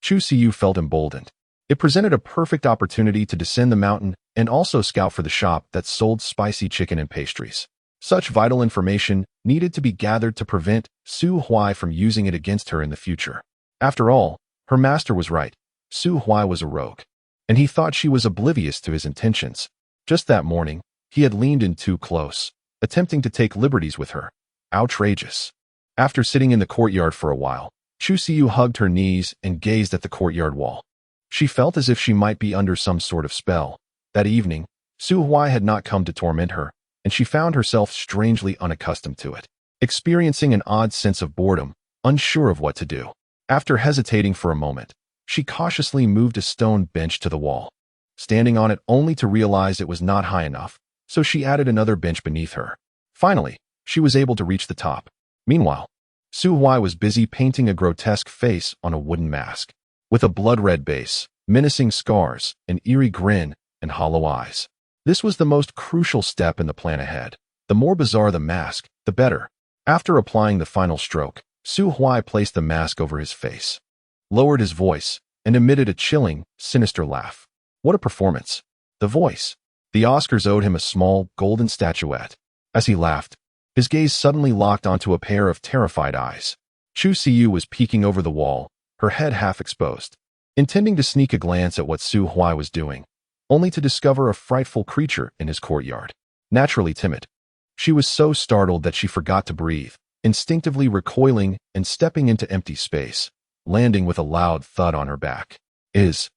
Chu Siyu felt emboldened. It presented a perfect opportunity to descend the mountain and also scout for the shop that sold spicy chicken and pastries. Such vital information needed to be gathered to prevent Su Huai from using it against her in the future. After all, her master was right. Su Huai was a rogue, and he thought she was oblivious to his intentions. Just that morning, he had leaned in too close, attempting to take liberties with her. Outrageous. After sitting in the courtyard for a while, Chu Siyu hugged her knees and gazed at the courtyard wall. She felt as if she might be under some sort of spell. That evening, Su Huai had not come to torment her, and she found herself strangely unaccustomed to it, experiencing an odd sense of boredom, unsure of what to do. After hesitating for a moment, she cautiously moved a stone bench to the wall, standing on it only to realize it was not high enough, so she added another bench beneath her. Finally, she was able to reach the top. Meanwhile, Su Huai was busy painting a grotesque face on a wooden mask, with a blood-red base, menacing scars, an eerie grin, and hollow eyes. This was the most crucial step in the plan ahead. The more bizarre the mask, the better. After applying the final stroke, Su Huai placed the mask over his face, lowered his voice, and emitted a chilling, sinister laugh. What a performance! The voice. The Oscars owed him a small, golden statuette. As he laughed, his gaze suddenly locked onto a pair of terrified eyes. Chu Siyu was peeking over the wall, her head half exposed, intending to sneak a glance at what Su Huai was doing, only to discover a frightful creature in his courtyard. Naturally timid, she was so startled that she forgot to breathe, instinctively recoiling and stepping into empty space, landing with a loud thud on her back. Is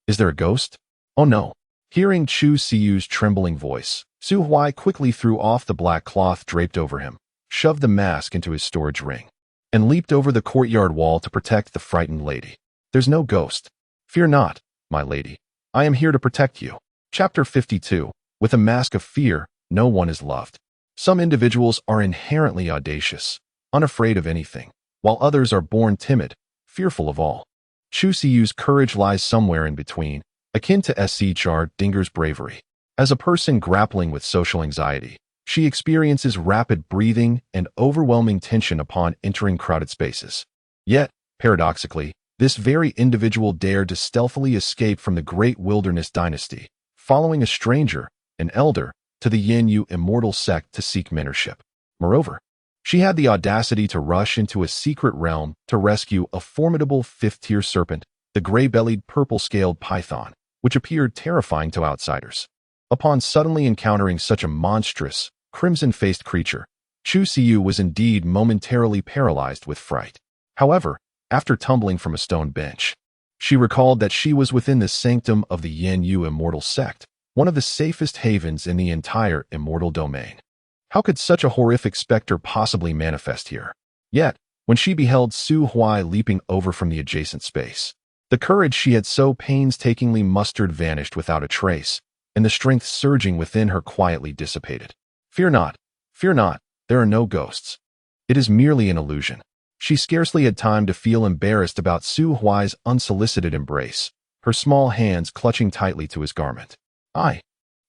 there a ghost? Oh no. Hearing Chu Siyu's trembling voice, Su Huai quickly threw off the black cloth draped over him, shoved the mask into his storage ring, and leaped over the courtyard wall to protect the frightened lady. There's no ghost. Fear not, my lady. I am here to protect you. Chapter 52. With a mask of fear, no one is loved. Some individuals are inherently audacious, unafraid of anything, while others are born timid, fearful of all. Chu Siyu's courage lies somewhere in between, akin to Char Dinger's bravery. As a person grappling with social anxiety, she experiences rapid breathing and overwhelming tension upon entering crowded spaces. Yet, paradoxically, this very individual dared to stealthily escape from the great wilderness dynasty, following a stranger, an elder, to the Yin-Yu immortal sect to seek mentorship. Moreover, she had the audacity to rush into a secret realm to rescue a formidable fifth-tier serpent, the gray-bellied purple-scaled python, which appeared terrifying to outsiders. Upon suddenly encountering such a monstrous, crimson-faced creature, Chu Siyu was indeed momentarily paralyzed with fright. However, after tumbling from a stone bench, she recalled that she was within the sanctum of the Yin-Yu immortal sect, one of the safest havens in the entire immortal domain. How could such a horrific specter possibly manifest here? Yet, when she beheld Su Huai leaping over from the adjacent space, the courage she had so painstakingly mustered vanished without a trace, and the strength surging within her quietly dissipated. Fear not, there are no ghosts. It is merely an illusion. She scarcely had time to feel embarrassed about Su Huai's unsolicited embrace, her small hands clutching tightly to his garment. I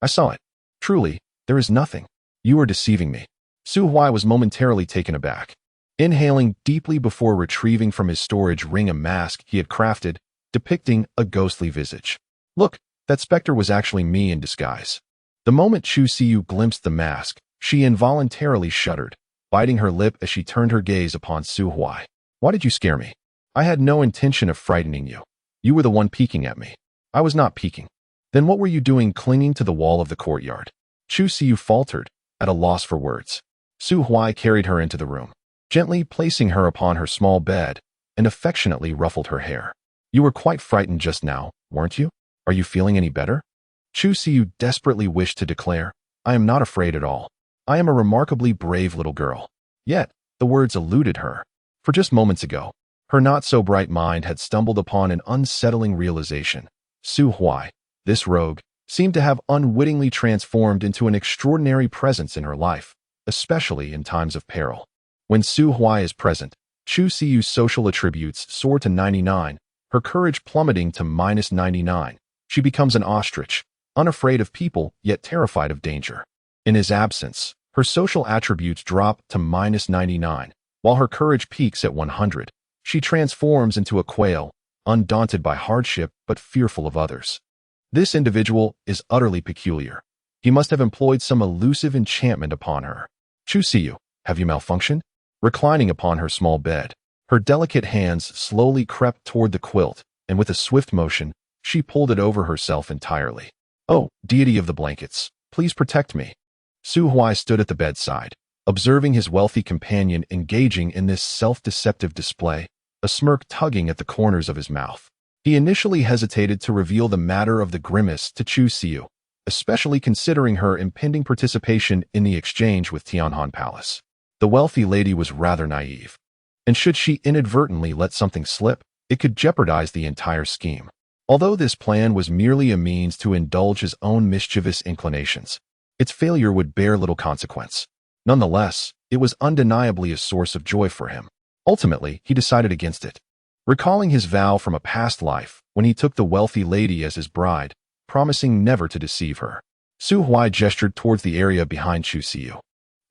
saw it. Truly, there is nothing. You are deceiving me. Su Huai was momentarily taken aback. Inhaling deeply before retrieving from his storage ring a mask he had crafted, depicting a ghostly visage. Look, that specter was actually me in disguise. The moment Chu Siyu glimpsed the mask, she involuntarily shuddered, biting her lip as she turned her gaze upon Su Huai. Why did you scare me? I had no intention of frightening you. You were the one peeking at me. I was not peeking. Then what were you doing clinging to the wall of the courtyard? Chu Siyu faltered, at a loss for words. Su Huai carried her into the room, gently placing her upon her small bed, and affectionately ruffled her hair. You were quite frightened just now, weren't you? Are you feeling any better? Chu Siyu desperately wished to declare, I am not afraid at all. I am a remarkably brave little girl. Yet, the words eluded her. For just moments ago, her not-so-bright mind had stumbled upon an unsettling realization. Su Huai, this rogue, seemed to have unwittingly transformed into an extraordinary presence in her life, especially in times of peril. When Su Huai is present, Chu Siyu's social attributes soar to 99, her courage plummeting to -99. She becomes an ostrich, unafraid of people yet terrified of danger. In his absence, her social attributes drop to -99, while her courage peaks at 100. She transforms into a quail, undaunted by hardship but fearful of others. This individual is utterly peculiar. He must have employed some elusive enchantment upon her. Chu Siyu, have you malfunctioned? Reclining upon her small bed, her delicate hands slowly crept toward the quilt, and with a swift motion, she pulled it over herself entirely. Oh, deity of the blankets, please protect me. Su Huai stood at the bedside, observing his wealthy companion engaging in this self-deceptive display, a smirk tugging at the corners of his mouth. He initially hesitated to reveal the matter of the grimace to Chu Siyu, especially considering her impending participation in the exchange with Tianhan Palace. The wealthy lady was rather naive, and should she inadvertently let something slip, it could jeopardize the entire scheme. Although this plan was merely a means to indulge his own mischievous inclinations, its failure would bear little consequence. Nonetheless, it was undeniably a source of joy for him. Ultimately, he decided against it. Recalling his vow from a past life, when he took the wealthy lady as his bride, promising never to deceive her, Su Huai gestured towards the area behind Chu Siyu.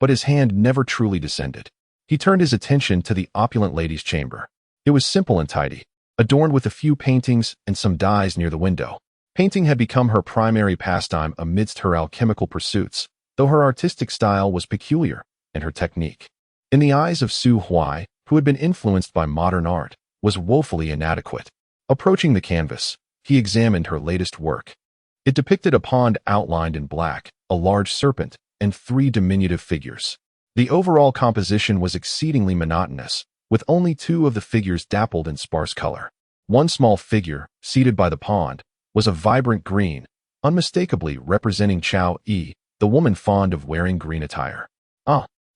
But his hand never truly descended. He turned his attention to the opulent lady's chamber. It was simple and tidy, adorned with a few paintings and some dyes near the window. Painting had become her primary pastime amidst her alchemical pursuits, though her artistic style was peculiar, and her technique, in the eyes of Su Huai, who had been influenced by modern art, was woefully inadequate. Approaching the canvas, he examined her latest work. It depicted a pond outlined in black, a large serpent, and 3 diminutive figures. The overall composition was exceedingly monotonous, with only 2 of the figures dappled in sparse color. One small figure, seated by the pond, was a vibrant green, unmistakably representing Chao Yi, the woman fond of wearing green attire.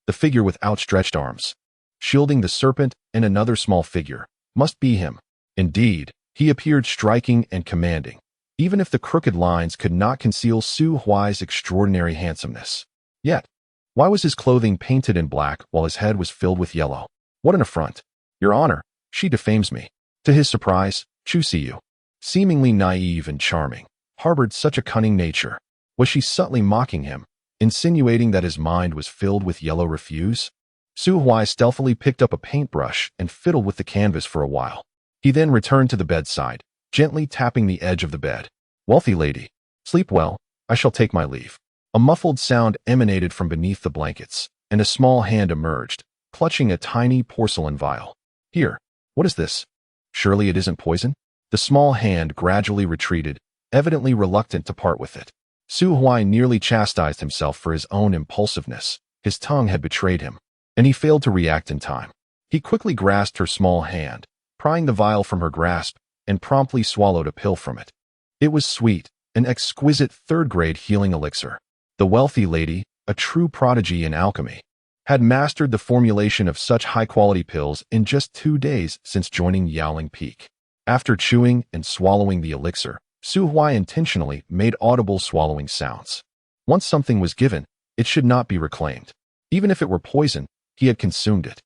The figure with outstretched arms, shielding the serpent, and another small figure, must be him. Indeed, he appeared striking and commanding, even if the crooked lines could not conceal Su Huai's extraordinary handsomeness. Yet, why was his clothing painted in black while his head was filled with yellow? What an affront! Your Honor, she defames me. To his surprise, Chu Siyu, seemingly naive and charming, harbored such a cunning nature. Was she subtly mocking him, insinuating that his mind was filled with yellow refuse? Su Huai stealthily picked up a paintbrush and fiddled with the canvas for a while. He then returned to the bedside, gently tapping the edge of the bed. Wealthy lady, sleep well, I shall take my leave. A muffled sound emanated from beneath the blankets, and a small hand emerged, clutching a tiny porcelain vial. Here, what is this? Surely it isn't poison? The small hand gradually retreated, evidently reluctant to part with it. Su Huai nearly chastised himself for his own impulsiveness. His tongue had betrayed him, and he failed to react in time. He quickly grasped her small hand, prying the vial from her grasp, and promptly swallowed a pill from it. It was sweet, an exquisite 3rd-grade healing elixir. The wealthy lady, a true prodigy in alchemy, had mastered the formulation of such high-quality pills in just 2 days since joining Yaoling Peak. After chewing and swallowing the elixir, Su Huai intentionally made audible swallowing sounds. Once something was given, it should not be reclaimed. Even if it were poison, he had consumed it.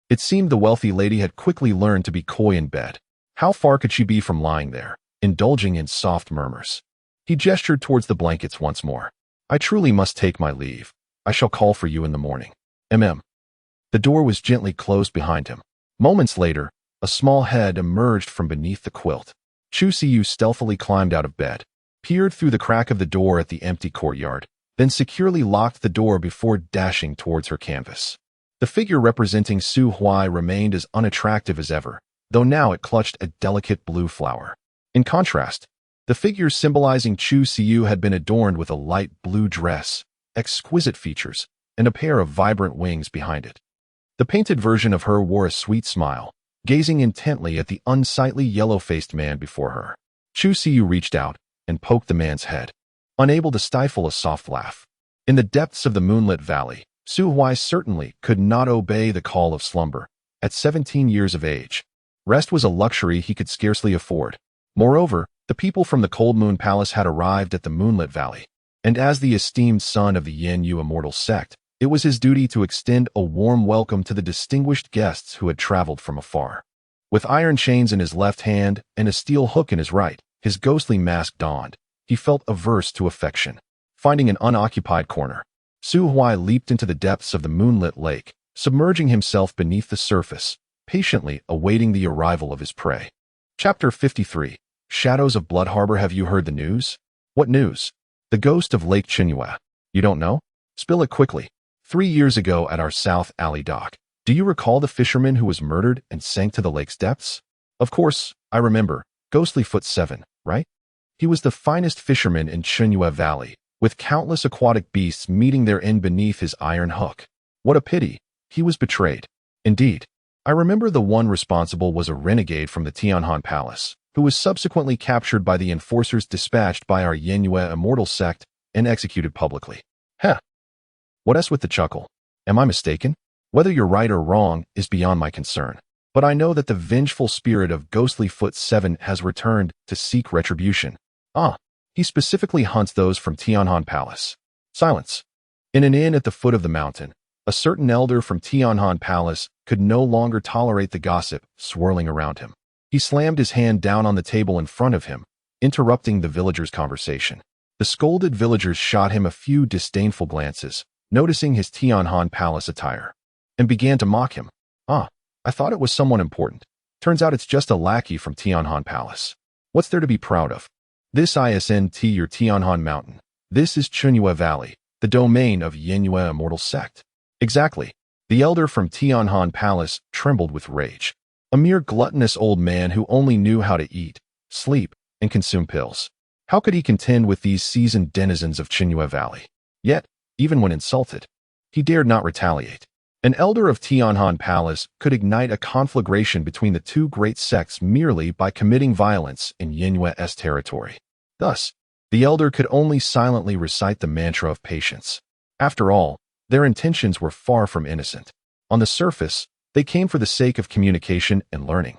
It seemed the wealthy lady had quickly learned to be coy in bed. How far could she be from lying there, indulging in soft murmurs? He gestured towards the blankets once more. I truly must take my leave. I shall call for you in the morning. The door was gently closed behind him. Moments later, a small head emerged from beneath the quilt. Chu Siyu stealthily climbed out of bed, peered through the crack of the door at the empty courtyard, then securely locked the door before dashing towards her canvas. The figure representing Su Huai remained as unattractive as ever, though now it clutched a delicate blue flower. In contrast, the figure symbolizing Chu Siyu had been adorned with a light blue dress, exquisite features, and a pair of vibrant wings behind it. The painted version of her wore a sweet smile, gazing intently at the unsightly yellow-faced man before her. Chu Siyu reached out and poked the man's head, unable to stifle a soft laugh. In the depths of the moonlit valley, Su Huai certainly could not obey the call of slumber. At 17 years of age, rest was a luxury he could scarcely afford. Moreover, the people from the Cold Moon Palace had arrived at the moonlit valley, and as the esteemed son of the Yin Yu immortal sect, it was his duty to extend a warm welcome to the distinguished guests who had traveled from afar. With iron chains in his left hand and a steel hook in his right, his ghostly mask donned, he felt averse to affection. Finding an unoccupied corner, Su Huai leaped into the depths of the moonlit lake, submerging himself beneath the surface, patiently awaiting the arrival of his prey. Chapter 53. Shadows of Blood Harbor. Have you heard the news? What news? The ghost of Lake Chinua. You don't know? Spill it quickly. 3 years ago at our South Alley dock, do you recall the fisherman who was murdered and sank to the lake's depths? Of course, I remember. Ghostly Foot 7, right? He was the finest fisherman in Chinua Valley, with countless aquatic beasts meeting their end beneath his iron hook. What a pity. He was betrayed. Indeed. I remember the one responsible was a renegade from the Tianhan Palace, who was subsequently captured by the enforcers dispatched by our Yenue immortal sect and executed publicly. Heh. What else with the chuckle? Am I mistaken? Whether you're right or wrong is beyond my concern. But I know that the vengeful spirit of Ghostly Foot 7 has returned to seek retribution. He specifically hunts those from Tianhan Palace. Silence. In an inn at the foot of the mountain, a certain elder from Tianhan Palace could no longer tolerate the gossip swirling around him. He slammed his hand down on the table in front of him, interrupting the villagers' conversation. The scolded villagers shot him a few disdainful glances, noticing his Tianhan Palace attire. and began to mock him. "Ah, I thought it was someone important. Turns out it's just a lackey from Tianhan Palace. What's there to be proud of? This isn't your Tianhan Mountain. This is Chunyue Valley, the domain of Yinyue Immortal Sect." Exactly. The elder from Tianhan Palace trembled with rage. A mere gluttonous old man who only knew how to eat, sleep, and consume pills. How could he contend with these seasoned denizens of Chunyue Valley? Yet, even when insulted, he dared not retaliate. An elder of Tianhan Palace could ignite a conflagration between the two great sects merely by committing violence in Yinyue's territory. Thus, the elder could only silently recite the mantra of patience. After all, their intentions were far from innocent. On the surface, they came for the sake of communication and learning.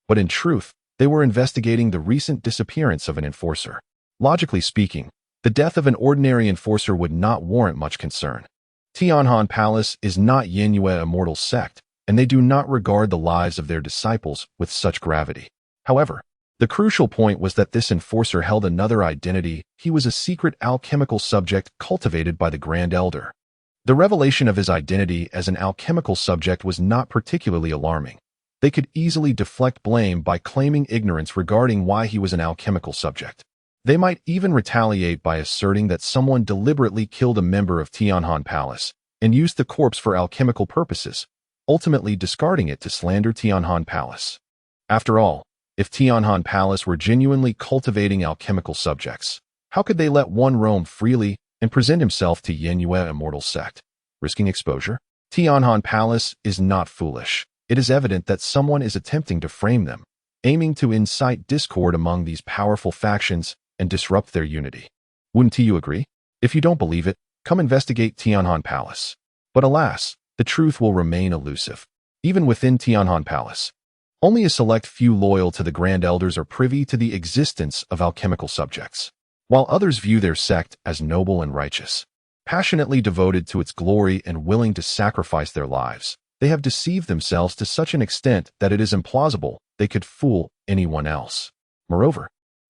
But in truth, they were investigating the recent disappearance of an enforcer. Logically speaking, the death of an ordinary enforcer would not warrant much concern. Tianhan Palace is not Yinyue Immortal Sect, and they do not regard the lives of their disciples with such gravity. However, the crucial point was that this enforcer held another identity. He was a secret alchemical subject cultivated by the Grand Elder. The revelation of his identity as an alchemical subject was not particularly alarming. They could easily deflect blame by claiming ignorance regarding why he was an alchemical subject. They might even retaliate by asserting that someone deliberately killed a member of Tianhan Palace and used the corpse for alchemical purposes, ultimately discarding it to slander Tianhan Palace. After all, if Tianhan Palace were genuinely cultivating alchemical subjects, how could they let one roam freely and present himself to Yinyue Immortal Sect, risking exposure? Tianhan Palace is not foolish. It is evident that someone is attempting to frame them, aiming to incite discord among these powerful factions and disrupt their unity. Wouldn't you agree? If you don't believe it, come investigate Tianhan Palace. But alas, the truth will remain elusive. Even within Tianhan Palace, only a select few loyal to the Grand Elders are privy to the existence of alchemical subjects, while others view their sect as noble and righteous. Passionately devoted to its glory and willing to sacrifice their lives, they have deceived themselves to such an extent that it is implausible they could fool anyone else. Moreover,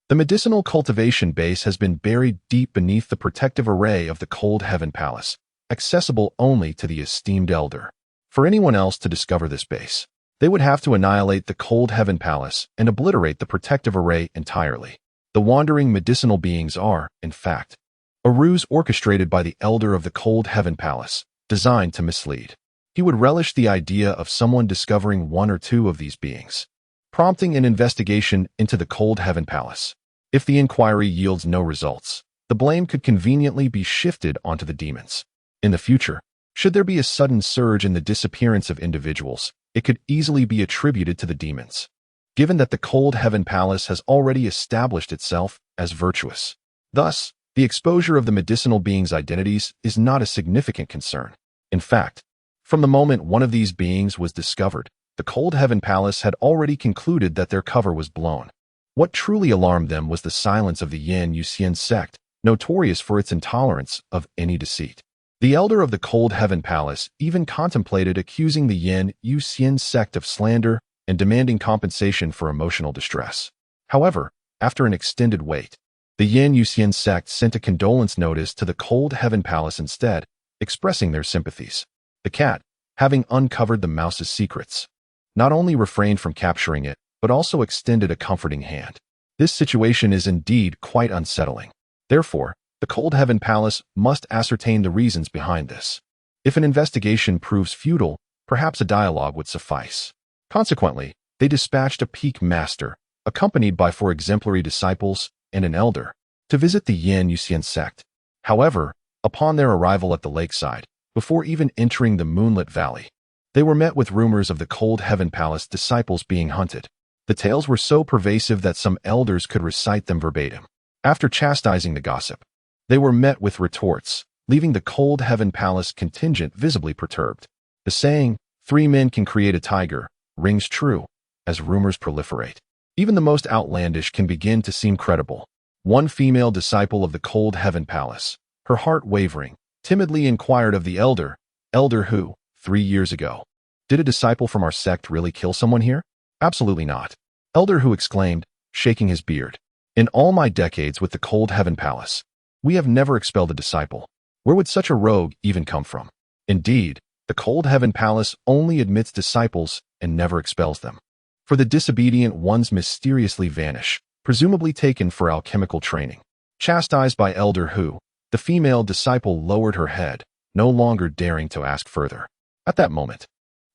the medicinal cultivation base has been buried deep beneath the protective array of the Cold Heaven Palace, accessible only to the esteemed elder. For anyone else to discover this base, they would have to annihilate the Cold Heaven Palace and obliterate the protective array entirely. The wandering medicinal beings are, in fact, a ruse orchestrated by the elder of the Cold Heaven Palace, designed to mislead. He would relish the idea of someone discovering one or two of these beings, prompting an investigation into the Cold Heaven Palace. If the inquiry yields no results, the blame could conveniently be shifted onto the demons. In the future, should there be a sudden surge in the disappearance of individuals, it could easily be attributed to the demons, given that the Cold Heaven Palace has already established itself as virtuous. Thus, the exposure of the medicinal beings' identities is not a significant concern. In fact, from the moment one of these beings was discovered, the Cold Heaven Palace had already concluded that their cover was blown. What truly alarmed them was the silence of the Yin Yuxian sect, notorious for its intolerance of any deceit. The elder of the Cold Heaven Palace even contemplated accusing the Yin Yuxian sect of slander and demanding compensation for emotional distress. However, after an extended wait, the Yin Yuxian sect sent a condolence notice to the Cold Heaven Palace instead, expressing their sympathies. The cat, having uncovered the mouse's secrets, not only refrained from capturing it, but also extended a comforting hand. This situation is indeed quite unsettling. Therefore, the Cold Heaven Palace must ascertain the reasons behind this. If an investigation proves futile, perhaps a dialogue would suffice. Consequently, they dispatched a peak master, accompanied by 4 exemplary disciples and an elder, to visit the Yin Yuxian sect. However, upon their arrival at the lakeside, before even entering the moonlit valley, they were met with rumors of the Cold Heaven Palace disciples being hunted. The tales were so pervasive that some elders could recite them verbatim. After chastising the gossip, they were met with retorts, leaving the Cold Heaven Palace contingent visibly perturbed. The saying, 3 men can create a tiger, rings true, as rumors proliferate. Even the most outlandish can begin to seem credible. One female disciple of the Cold Heaven Palace, her heart wavering, timidly inquired of the elder who, 3 years ago, did a disciple from our sect really kill someone here? Absolutely not. Elder who exclaimed, shaking his beard. In all my decades with the Cold Heaven Palace, we have never expelled a disciple. Where would such a rogue even come from? Indeed, the The cold heaven palace only admits disciples and never expels them. For the disobedient ones mysteriously vanish, presumably taken for alchemical training. Chastised by Elder Hu, the female disciple lowered her head, no longer daring to ask further. At that moment,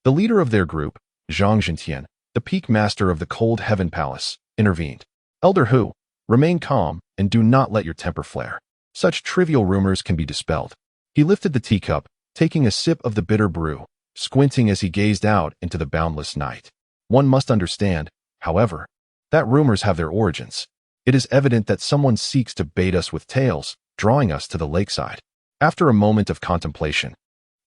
the leader of their group, Zhang Jintian, the peak master of the cold heaven palace, intervened. Elder Hu, remain calm and do not let your temper flare. Such trivial rumors can be dispelled. He lifted the teacup, taking a sip of the bitter brew, squinting as he gazed out into the boundless night. One must understand, however, that rumors have their origins. It is evident that someone seeks to bait us with tales, drawing us to the lakeside. After a moment of contemplation,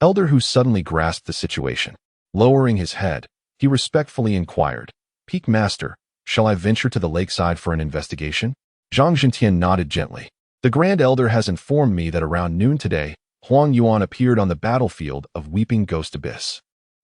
Elder Hu suddenly grasped the situation. Lowering his head, he respectfully inquired, Peak Master, shall I venture to the lakeside for an investigation? Zhang Jintian nodded gently. The Grand Elder has informed me that around noon today, Huang Yuan appeared on the battlefield of Weeping Ghost Abyss.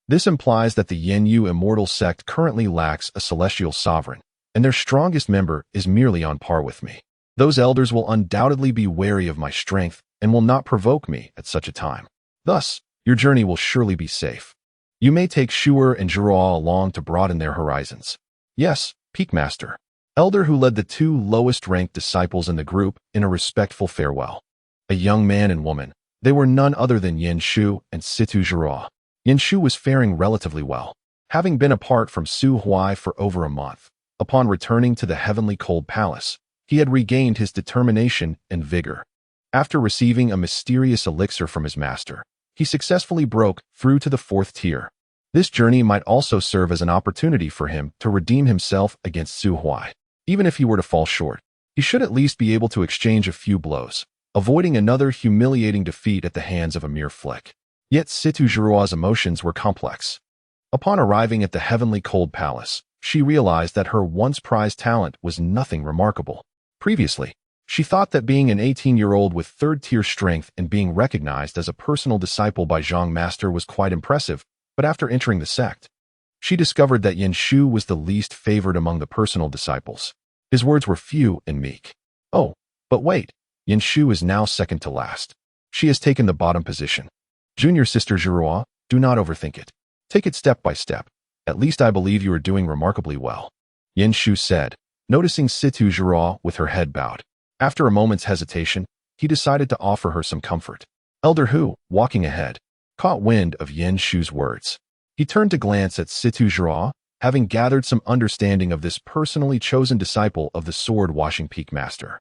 This implies that the Yanyu Immortal sect currently lacks a celestial sovereign, and their strongest member is merely on par with me. Those elders will undoubtedly be wary of my strength and will not provoke me at such a time. Thus, your journey will surely be safe. You may take Shuer and Zhuo along to broaden their horizons. Yes, Peak Master. Elder Hu led the two lowest-ranked disciples in the group in a respectful farewell. A young man and woman, they were none other than Yin Shu and Situ Zhuo. Yin Shu was faring relatively well, having been apart from Su Huai for over a month. Upon returning to the heavenly cold palace, he had regained his determination and vigor. After receiving a mysterious elixir from his master, he successfully broke through to the 4th tier. This journey might also serve as an opportunity for him to redeem himself against Su Huai. Even if he were to fall short, he should at least be able to exchange a few blows, avoiding another humiliating defeat at the hands of a mere flick. Yet Situ Zhuo's emotions were complex. Upon arriving at the heavenly cold palace, she realized that her once prized talent was nothing remarkable. Previously, she thought that being an 18-year-old with 3rd-tier strength and being recognized as a personal disciple by Zhang Master was quite impressive, but after entering the sect, she discovered that Yin Shu was the least favored among the personal disciples. His words were few and meek. Oh, but wait, Yin Shu is now second to last. She has taken the bottom position. Junior sister Zhuo, do not overthink it. Take it step by step. At least I believe you are doing remarkably well. Yin Shu said, noticing Situ Zhuo with her head bowed. After a moment's hesitation, he decided to offer her some comfort. Elder Hu, walking ahead, caught wind of Yin Shu's words. He turned to glance at Situ Zhuo, having gathered some understanding of this personally chosen disciple of the sword-washing Peak Master.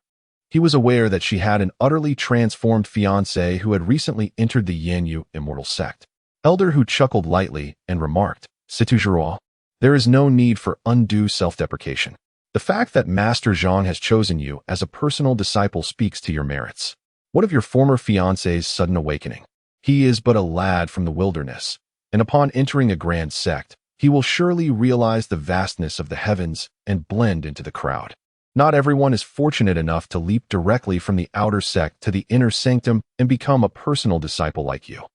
He was aware that she had an utterly transformed fiancé who had recently entered the Yanyu Immortal sect. Elder Hu chuckled lightly and remarked, Situ Zhuo, there is no need for undue self-deprecation. The fact that Master Zhang has chosen you as a personal disciple speaks to your merits. What of your former fiancé's sudden awakening? He is but a lad from the wilderness, and upon entering a grand sect, he will surely realize the vastness of the heavens and blend into the crowd. Not everyone is fortunate enough to leap directly from the outer sect to the inner sanctum and become a personal disciple like you.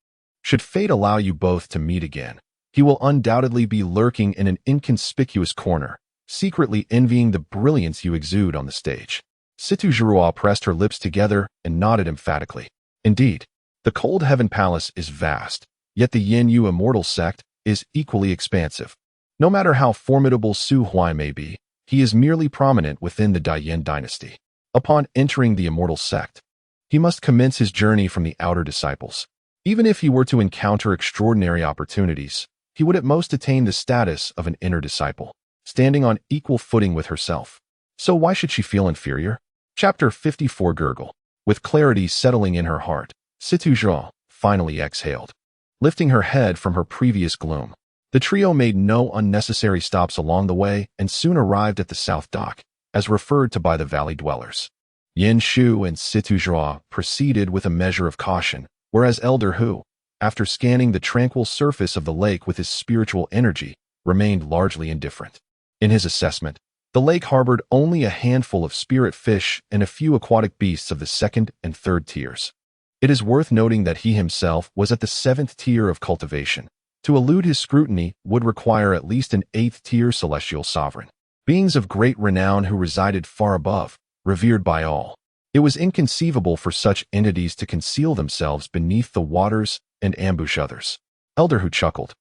Should fate allow you both to meet again, he will undoubtedly be lurking in an inconspicuous corner, secretly envying the brilliance you exude on the stage. Situ Zhuo pressed her lips together and nodded emphatically. Indeed, the cold heaven palace is vast, yet the Yanyu Immortal sect is equally expansive. No matter how formidable Su Huai may be, he is merely prominent within the Immortal Dynasty. Upon entering the Immortal sect, he must commence his journey from the outer disciples. Even if he were to encounter extraordinary opportunities, he would at most attain the status of an inner disciple, standing on equal footing with herself. So why should she feel inferior? Chapter 54 Gurgle. With clarity settling in her heart, Situ Zhuo finally exhaled. Lifting her head from her previous gloom, the trio made no unnecessary stops along the way and soon arrived at the South Dock, as referred to by the valley dwellers. Yin Shu and Situ Zhuo proceeded with a measure of caution, whereas Elder Hu, after scanning the tranquil surface of the lake with his spiritual energy, remained largely indifferent. In his assessment, the lake harbored only a handful of spirit fish and a few aquatic beasts of the 2nd and 3rd tiers. It is worth noting that he himself was at the 7th tier of cultivation. To elude his scrutiny would require at least an 8th tier celestial sovereign. Beings of great renown who resided far above, revered by all. It was inconceivable for such entities to conceal themselves beneath the waters and ambush others. Elder Hu chuckled,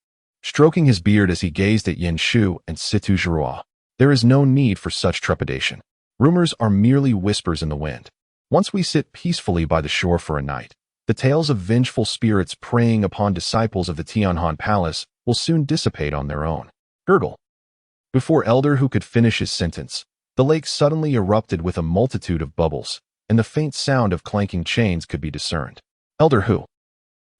stroking his beard as he gazed at Yin Shu and Situ Zhuo. There is no need for such trepidation. Rumors are merely whispers in the wind. Once we sit peacefully by the shore for a night, the tales of vengeful spirits preying upon disciples of the Tianhan Palace will soon dissipate on their own. Gurgle. Before Elder Hu could finish his sentence, the lake suddenly erupted with a multitude of bubbles, and the faint sound of clanking chains could be discerned. Elder Hu,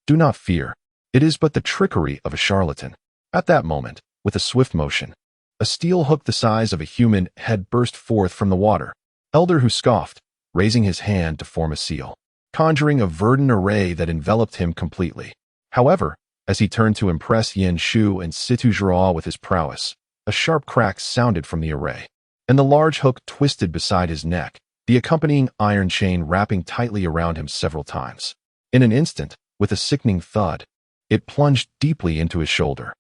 do not fear. It is but the trickery of a charlatan. At that moment, with a swift motion, a steel hook the size of a human head burst forth from the water. Elder Hu scoffed, raising his hand to form a seal, conjuring a verdant array that enveloped him completely. However, as he turned to impress Yin Shu and Situ Zhuo with his prowess, a sharp crack sounded from the array, and the large hook twisted beside his neck, the accompanying iron chain wrapping tightly around him several times. In an instant, with a sickening thud, it plunged deeply into his shoulder.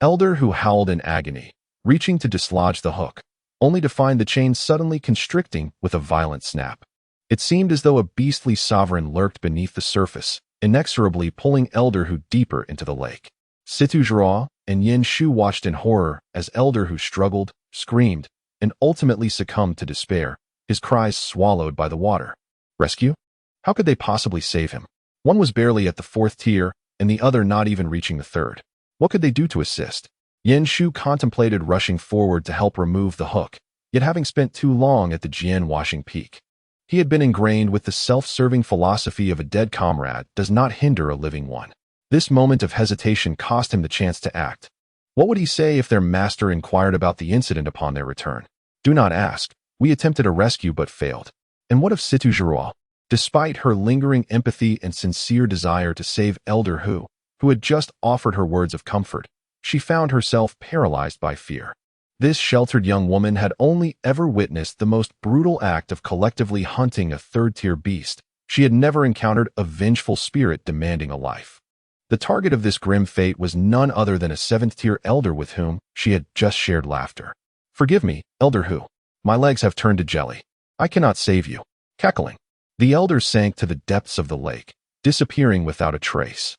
Elder Hu howled in agony, reaching to dislodge the hook, only to find the chain suddenly constricting with a violent snap. It seemed as though a beastly sovereign lurked beneath the surface, inexorably pulling Elder Hu deeper into the lake. Situ Zhuo and Yin Shu watched in horror as Elder Hu struggled, screamed, and ultimately succumbed to despair, his cries swallowed by the water. Rescue? How could they possibly save him? One was barely at the 4th tier, and the other not even reaching the 3rd. What could they do to assist? Yin Shu contemplated rushing forward to help remove the hook, yet having spent too long at the Jian washing peak. He had been ingrained with the self-serving philosophy of a dead comrade does not hinder a living one. This moment of hesitation cost him the chance to act. What would he say if their master inquired about the incident upon their return? Do not ask. We attempted a rescue but failed. And what of Situ Zhuo? Despite her lingering empathy and sincere desire to save Elder Hu, who had just offered her words of comfort, she found herself paralyzed by fear. This sheltered young woman had only ever witnessed the most brutal act of collectively hunting a 3rd-tier beast. She had never encountered a vengeful spirit demanding a life. The target of this grim fate was none other than a 7th-tier elder with whom she had just shared laughter. Forgive me, Elder Hu. My legs have turned to jelly. I cannot save you. Cackling, the elder sank to the depths of the lake, disappearing without a trace.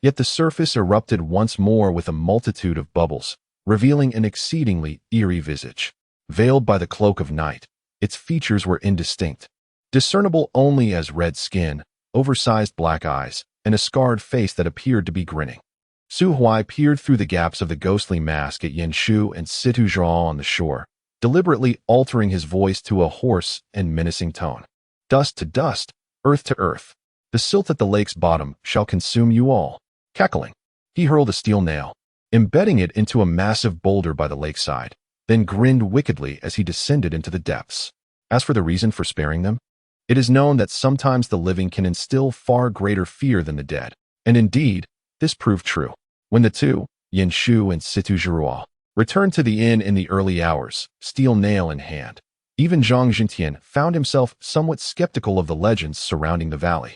Yet the surface erupted once more with a multitude of bubbles, revealing an exceedingly eerie visage. Veiled by the cloak of night, its features were indistinct, discernible only as red skin, oversized black eyes, and a scarred face that appeared to be grinning. Su Huai peered through the gaps of the ghostly mask at Yin Shu and Situ Zhuo on the shore, deliberately altering his voice to a hoarse and menacing tone. Dust to dust, earth to earth. The silt at the lake's bottom shall consume you all. Cackling, he hurled a steel nail, embedding it into a massive boulder by the lakeside, then grinned wickedly as he descended into the depths. As for the reason for sparing them, it is known that sometimes the living can instill far greater fear than the dead, and indeed, this proved true. When the two, Yin Shu and Situ Zhuo, returned to the inn in the early hours, steel nail in hand, even Zhang Jintian found himself somewhat skeptical of the legends surrounding the valley.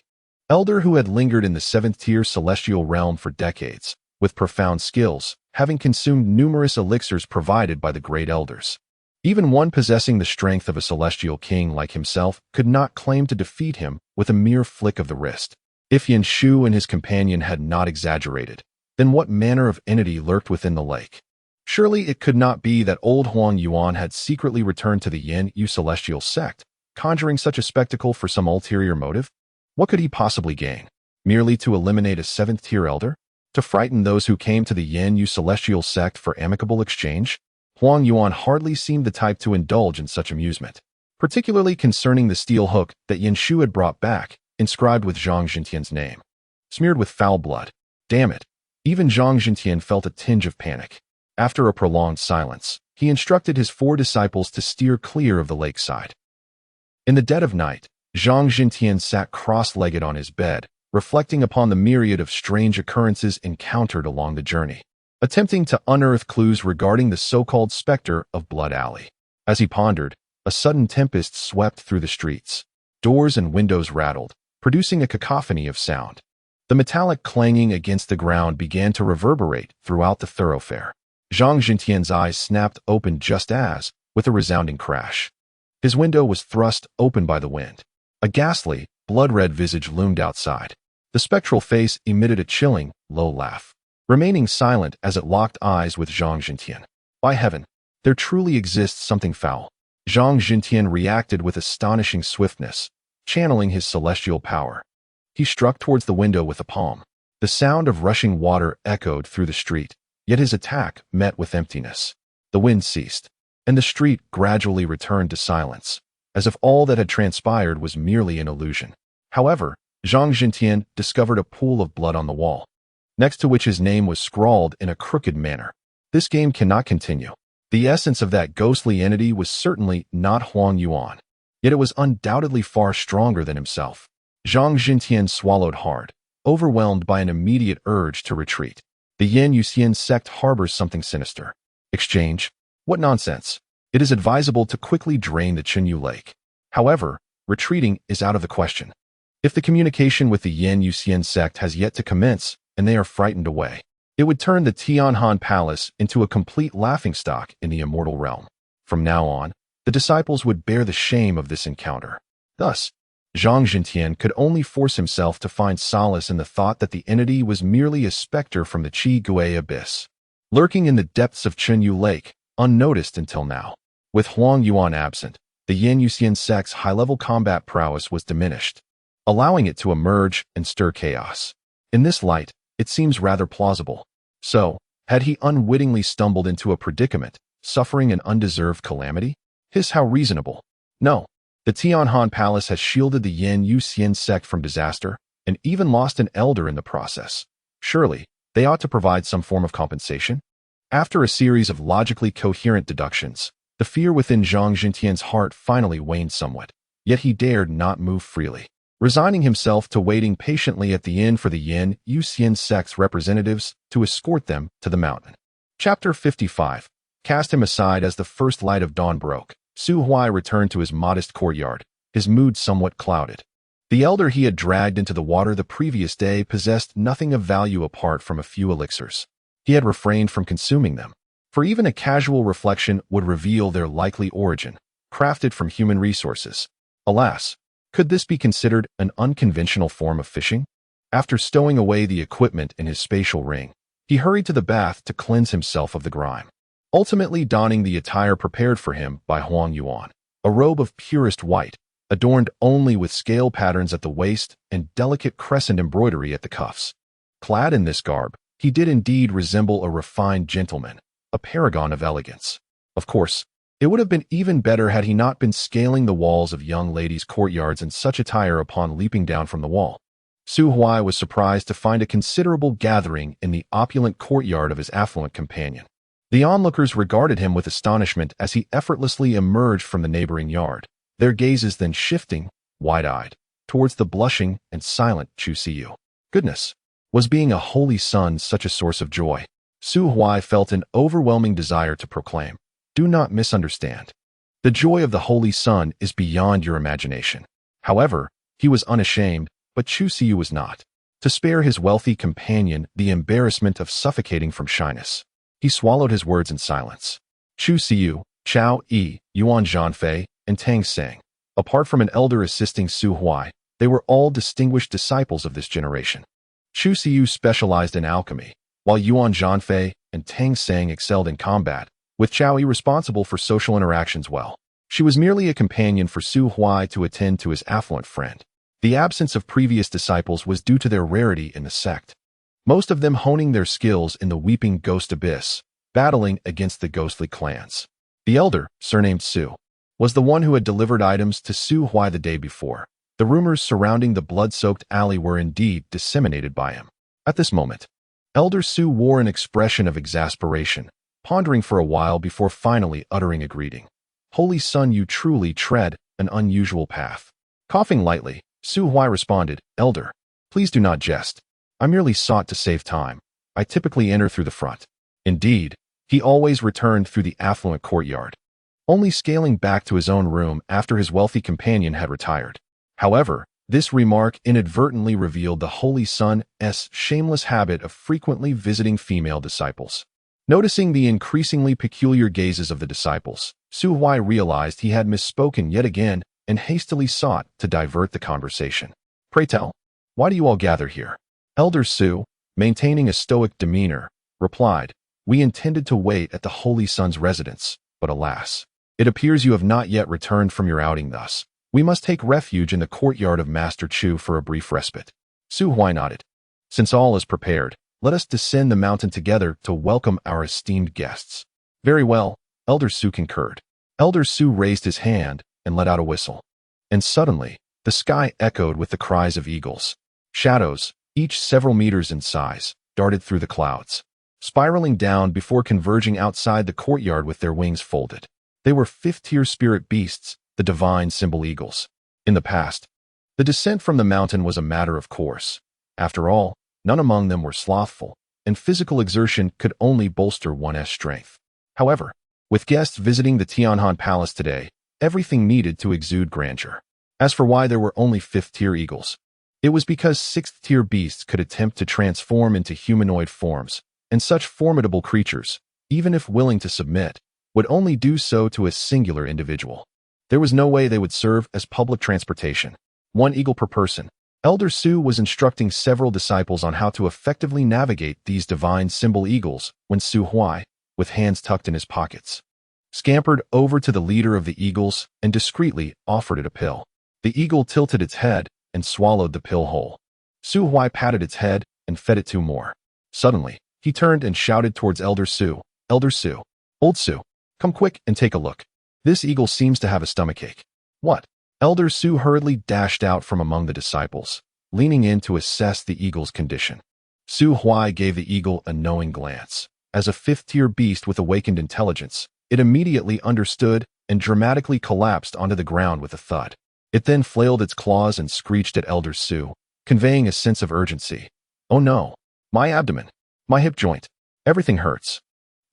Elder Hu had lingered in the 7th-tier celestial realm for decades, with profound skills, having consumed numerous elixirs provided by the great elders. Even one possessing the strength of a celestial king like himself could not claim to defeat him with a mere flick of the wrist. If Yin Shu and his companion had not exaggerated, then what manner of entity lurked within the lake? Surely it could not be that old Huang Yuan had secretly returned to the Yin Yu celestial sect, conjuring such a spectacle for some ulterior motive? What could he possibly gain? Merely to eliminate a 7th-tier elder? To frighten those who came to the Yin Yu celestial sect for amicable exchange? Huang Yuan hardly seemed the type to indulge in such amusement, particularly concerning the steel hook that Yin Shu had brought back, inscribed with Zhang Jintian's name, smeared with foul blood. Damn it! Even Zhang Jintian felt a tinge of panic. After a prolonged silence, he instructed his 4 disciples to steer clear of the lakeside. In the dead of night, Zhang Jintian sat cross-legged on his bed, reflecting upon the myriad of strange occurrences encountered along the journey, attempting to unearth clues regarding the so-called specter of Blood Alley. As he pondered, a sudden tempest swept through the streets. Doors and windows rattled, producing a cacophony of sound. The metallic clanging against the ground began to reverberate throughout the thoroughfare. Zhang Jintian's eyes snapped open just as, with a resounding crash, his window was thrust open by the wind. A ghastly, blood-red visage loomed outside. The spectral face emitted a chilling, low laugh. remaining silent as it locked eyes with Zhang Jintian. By heaven, there truly exists something foul. Zhang Jintian reacted with astonishing swiftness, channeling his celestial power. He struck towards the window with a palm. The sound of rushing water echoed through the street, yet his attack met with emptiness. The wind ceased, and the street gradually returned to silence, as if all that had transpired was merely an illusion. However, Zhang Jintian discovered a pool of blood on the wall, next to which his name was scrawled in a crooked manner. This game cannot continue. The essence of that ghostly entity was certainly not Huang Yuan, yet it was undoubtedly far stronger than himself. Zhang Jintian swallowed hard, overwhelmed by an immediate urge to retreat. The Yin Yuxian sect harbors something sinister. Exchange? What nonsense. It is advisable to quickly drain the Chenyu Lake. However, retreating is out of the question. If the communication with the Yin Yuxian sect has yet to commence and they are frightened away, it would turn the Tianhan Palace into a complete laughingstock in the immortal realm. From now on, the disciples would bear the shame of this encounter. Thus, Zhang Jintian could only force himself to find solace in the thought that the entity was merely a specter from the Qi Gui abyss, lurking in the depths of Chenyu Lake, unnoticed until now. With Huang Yuan absent, the Yin Yuxian sect's high-level combat prowess was diminished, allowing it to emerge and stir chaos. In this light, it seems rather plausible. So, had he unwittingly stumbled into a predicament, suffering an undeserved calamity? How reasonable. No, the Tianhan Palace has shielded the Yin Yuxian sect from disaster, and even lost an elder in the process. Surely, they ought to provide some form of compensation? After a series of logically coherent deductions, the fear within Zhang Jintian's heart finally waned somewhat, yet he dared not move freely, resigning himself to waiting patiently at the inn for the Yin Yuxian sect's representatives to escort them to the mountain. Chapter 55. Cast him aside as the first light of dawn broke. Su Huai returned to his modest courtyard, his mood somewhat clouded. The elder he had dragged into the water the previous day possessed nothing of value apart from a few elixirs. He had refrained from consuming them, for even a casual reflection would reveal their likely origin, crafted from human resources. Alas, could this be considered an unconventional form of fishing? After stowing away the equipment in his spatial ring, he hurried to the bath to cleanse himself of the grime, ultimately donning the attire prepared for him by Huang Yuan, a robe of purest white, adorned only with scale patterns at the waist and delicate crescent embroidery at the cuffs. Clad in this garb, he did indeed resemble a refined gentleman, a paragon of elegance. Of course, it would have been even better had he not been scaling the walls of young ladies' courtyards in such attire upon leaping down from the wall. Su Huai was surprised to find a considerable gathering in the opulent courtyard of his affluent companion. The onlookers regarded him with astonishment as he effortlessly emerged from the neighboring yard, their gazes then shifting, wide-eyed, towards the blushing and silent Chu Siyu. Goodness, was being a holy son such a source of joy? Su Huai felt an overwhelming desire to proclaim, "Do not misunderstand. The joy of the Holy Son is beyond your imagination." However, he was unashamed, but Chu Siyu was not. To spare his wealthy companion the embarrassment of suffocating from shyness, he swallowed his words in silence. Chu Siyu, Chao Yi, Yuan Zhanfei, and Tang Seng. Apart from an elder assisting Su Huai, they were all distinguished disciples of this generation. Chu Siyu specialized in alchemy, while Yuan Zhanfei and Tang Seng excelled in combat, with Chao Yi responsible for social interactions well. She was merely a companion for Su Huai to attend to his affluent friend. The absence of previous disciples was due to their rarity in the sect, most of them honing their skills in the Weeping Ghost Abyss, battling against the ghostly clans. The elder, surnamed Su, was the one who had delivered items to Su Huai the day before. The rumors surrounding the blood-soaked alley were indeed disseminated by him. At this moment, Elder Su wore an expression of exasperation, pondering for a while before finally uttering a greeting. "Holy Son, you truly tread an unusual path." Coughing lightly, Su Huai responded, "Elder, please do not jest. I merely sought to save time. I typically enter through the front." Indeed, he always returned through the affluent courtyard, only scaling back to his own room after his wealthy companion had retired. However, this remark inadvertently revealed the Holy Son's shameless habit of frequently visiting female disciples. Noticing the increasingly peculiar gazes of the disciples, Su Huai realized he had misspoken yet again and hastily sought to divert the conversation. "Pray tell, why do you all gather here?" "Elder Su, maintaining a stoic demeanor, replied, "We intended to wait at the Holy Sun's residence, but alas, it appears you have not yet returned from your outing thus. We must take refuge in the courtyard of Master Chu for a brief respite." Su Huai nodded. "Since all is prepared, let us descend the mountain together to welcome our esteemed guests." "Very well," Elder Su concurred. Elder Su raised his hand and let out a whistle. And suddenly, the sky echoed with the cries of eagles. Shadows, each several meters in size, darted through the clouds, spiraling down before converging outside the courtyard with their wings folded. They were fifth-tier spirit beasts, the divine symbol eagles. In the past, the descent from the mountain was a matter of course. After all, none among them were slothful, and physical exertion could only bolster one's strength. However, with guests visiting the Tianhan Palace today, everything needed to exude grandeur. As for why there were only fifth-tier eagles, it was because sixth-tier beasts could attempt to transform into humanoid forms, and such formidable creatures, even if willing to submit, would only do so to a singular individual. There was no way they would serve as public transportation. One eagle per person. Elder Su was instructing several disciples on how to effectively navigate these divine symbol eagles when Su Huai, with hands tucked in his pockets, scampered over to the leader of the eagles and discreetly offered it a pill. The eagle tilted its head and swallowed the pill whole. Su Huai patted its head and fed it 2 more. Suddenly, he turned and shouted towards Elder Su, "Elder Su, Old Su, come quick and take a look. This eagle seems to have a stomachache." "What?" Elder Su hurriedly dashed out from among the disciples, leaning in to assess the eagle's condition. Su Huai gave the eagle a knowing glance. As a fifth-tier beast with awakened intelligence, it immediately understood and dramatically collapsed onto the ground with a thud. It then flailed its claws and screeched at Elder Su, conveying a sense of urgency. "Oh no, my abdomen, my hip joint, everything hurts.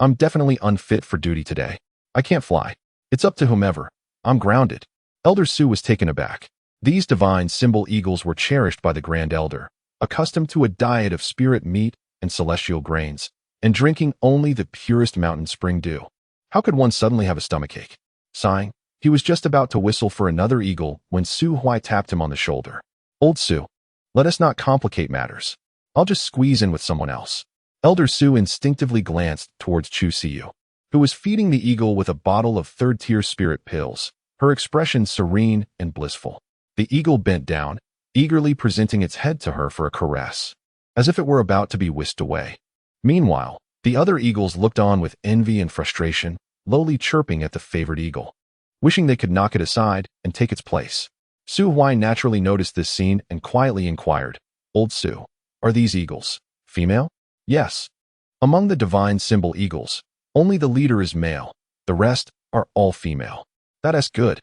I'm definitely unfit for duty today. I can't fly. It's up to whomever. I'm grounded." Elder Su was taken aback. These divine symbol eagles were cherished by the Grand Elder, accustomed to a diet of spirit meat and celestial grains, and drinking only the purest mountain spring dew. How could one suddenly have a stomachache? Sighing, he was just about to whistle for another eagle when Su Huai tapped him on the shoulder. "Old Su, let us not complicate matters. I'll just squeeze in with someone else." Elder Su instinctively glanced towards Chu Siyu, who was feeding the eagle with a bottle of third-tier spirit pills, her expression serene and blissful. The eagle bent down, eagerly presenting its head to her for a caress, as if it were about to be whisked away. Meanwhile, the other eagles looked on with envy and frustration, lowly chirping at the favored eagle, wishing they could knock it aside and take its place. Su Huai naturally noticed this scene and quietly inquired, "Old Su, are these eagles female?" "Yes. Among the divine symbol eagles, only the leader is male. The rest are all female." "That's good.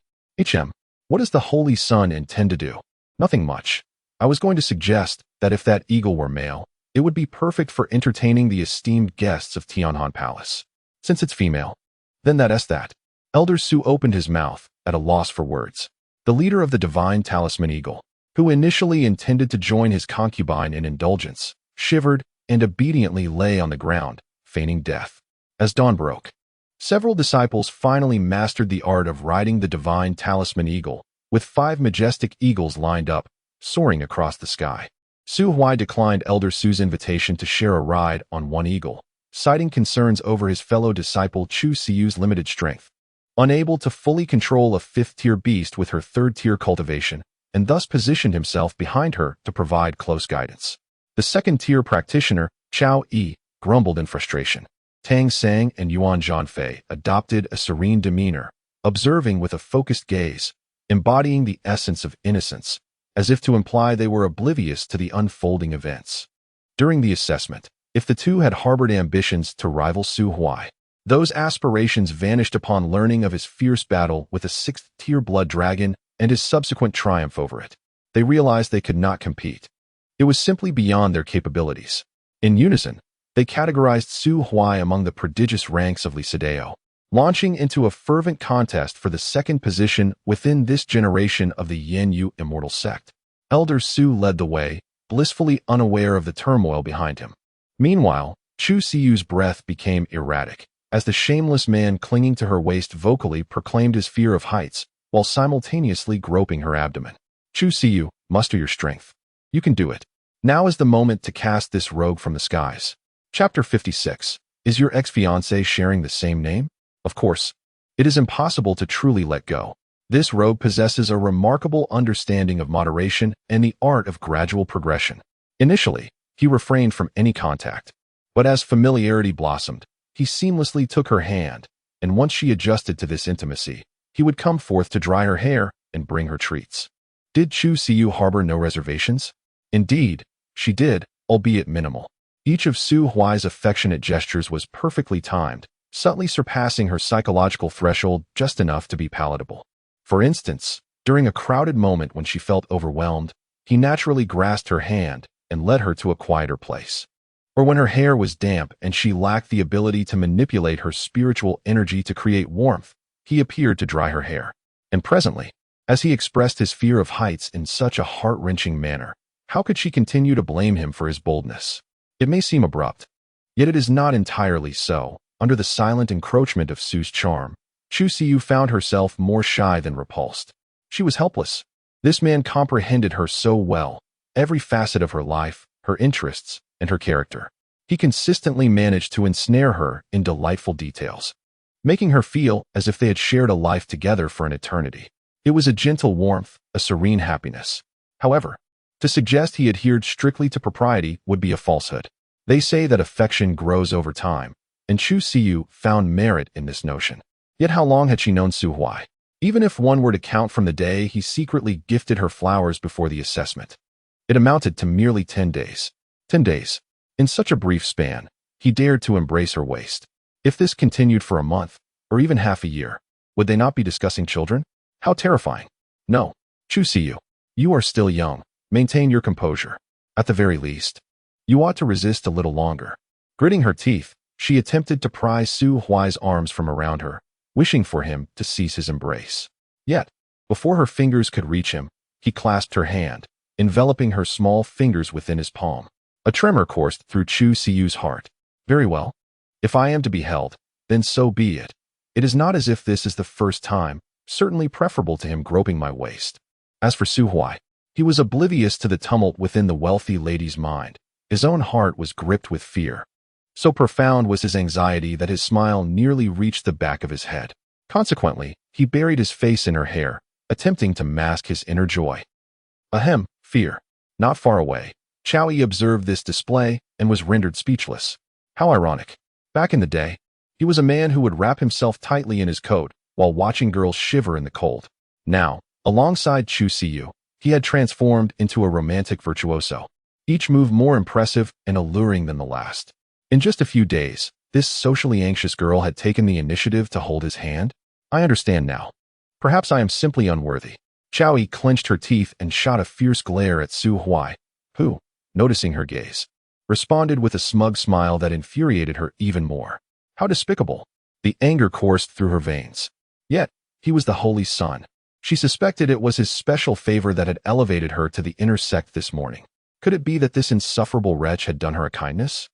What does the Holy Sun intend to do?" "Nothing much. I was going to suggest that if that eagle were male, it would be perfect for entertaining the esteemed guests of Tianhan Palace. Since it's female, then that's that." Elder Su opened his mouth, at a loss for words. The leader of the divine talisman eagle, who initially intended to join his concubine in indulgence, shivered and obediently lay on the ground, feigning death. As dawn broke, several disciples finally mastered the art of riding the divine talisman eagle, with 5 majestic eagles lined up, soaring across the sky. Su Huai declined Elder Su's invitation to share a ride on one eagle, citing concerns over his fellow disciple Chu Siyu's limited strength. Unable to fully control a 5th-tier beast with her 3rd-tier cultivation, and thus positioned himself behind her to provide close guidance. The 2nd-tier practitioner, Chao Yi, grumbled in frustration. Tang Sang and Yuan Zhanfei adopted a serene demeanor, observing with a focused gaze, embodying the essence of innocence, as if to imply they were oblivious to the unfolding events. During the assessment, if the two had harbored ambitions to rival Su Huai, those aspirations vanished upon learning of his fierce battle with a 6th-tier blood dragon and his subsequent triumph over it. They realized they could not compete. It was simply beyond their capabilities. In unison, they categorized Su Huai among the prodigious ranks of Lisadeo, launching into a fervent contest for the 2nd position within this generation of the Yen Yu immortal sect. Elder Su led the way, blissfully unaware of the turmoil behind him. Meanwhile, Chu Siyu's breath became erratic, as the shameless man clinging to her waist vocally proclaimed his fear of heights, while simultaneously groping her abdomen. "Chu Siyu, muster your strength. You can do it." Now is the moment to cast this rogue from the skies. Chapter 56. Is your ex-fiancé sharing the same name? Of course. It is impossible to truly let go. This rogue possesses a remarkable understanding of moderation and the art of gradual progression. Initially, he refrained from any contact. But as familiarity blossomed, he seamlessly took her hand, and once she adjusted to this intimacy, he would come forth to dry her hair and bring her treats. Did Su Huai harbor no reservations? Indeed, she did, albeit minimal. Each of Su Huai's affectionate gestures was perfectly timed, subtly surpassing her psychological threshold just enough to be palatable. For instance, during a crowded moment when she felt overwhelmed, he naturally grasped her hand and led her to a quieter place. Or when her hair was damp and she lacked the ability to manipulate her spiritual energy to create warmth, he appeared to dry her hair. And presently, as he expressed his fear of heights in such a heart-wrenching manner, how could she continue to blame him for his boldness? It may seem abrupt, yet it is not entirely so. Under the silent encroachment of Su's charm, Su Huai found herself more shy than repulsed. She was helpless. This man comprehended her so well, every facet of her life, her interests, and her character. He consistently managed to ensnare her in delightful details, making her feel as if they had shared a life together for an eternity. It was a gentle warmth, a serene happiness. However, to suggest he adhered strictly to propriety would be a falsehood. They say that affection grows over time, and Su Huai found merit in this notion. Yet how long had she known Su Huai? Even if one were to count from the day he secretly gifted her flowers before the assessment, it amounted to merely 10 days. 10 days. In such a brief span, he dared to embrace her waist. If this continued for a month, or even half a year, would they not be discussing children? How terrifying. No, Su Huai, you are still young. Maintain your composure. At the very least, you ought to resist a little longer. Gritting her teeth, she attempted to pry Su Huai's arms from around her, wishing for him to cease his embrace. Yet, before her fingers could reach him, he clasped her hand, enveloping her small fingers within his palm. A tremor coursed through Su Huai's heart. Very well. If I am to be held, then so be it. It is not as if this is the first time, certainly preferable to him groping my waist. As for Su Huai, he was oblivious to the tumult within the wealthy lady's mind. His own heart was gripped with fear. So profound was his anxiety that his smile nearly reached the back of his head. Consequently, he buried his face in her hair, attempting to mask his inner joy. Ahem, fear. Not far away, Chowie observed this display and was rendered speechless. How ironic. Back in the day, he was a man who would wrap himself tightly in his coat while watching girls shiver in the cold. Now, alongside Su Huai, he had transformed into a romantic virtuoso, each move more impressive and alluring than the last. In just a few days, this socially anxious girl had taken the initiative to hold his hand? I understand now. Perhaps I am simply unworthy. Chowie clenched her teeth and shot a fierce glare at Su Huai, who, noticing her gaze, responded with a smug smile that infuriated her even more. How despicable. The anger coursed through her veins. Yet, he was the Holy Sun. She suspected it was his special favor that had elevated her to the inner sect this morning. Could it be that this insufferable wretch had done her a kindness?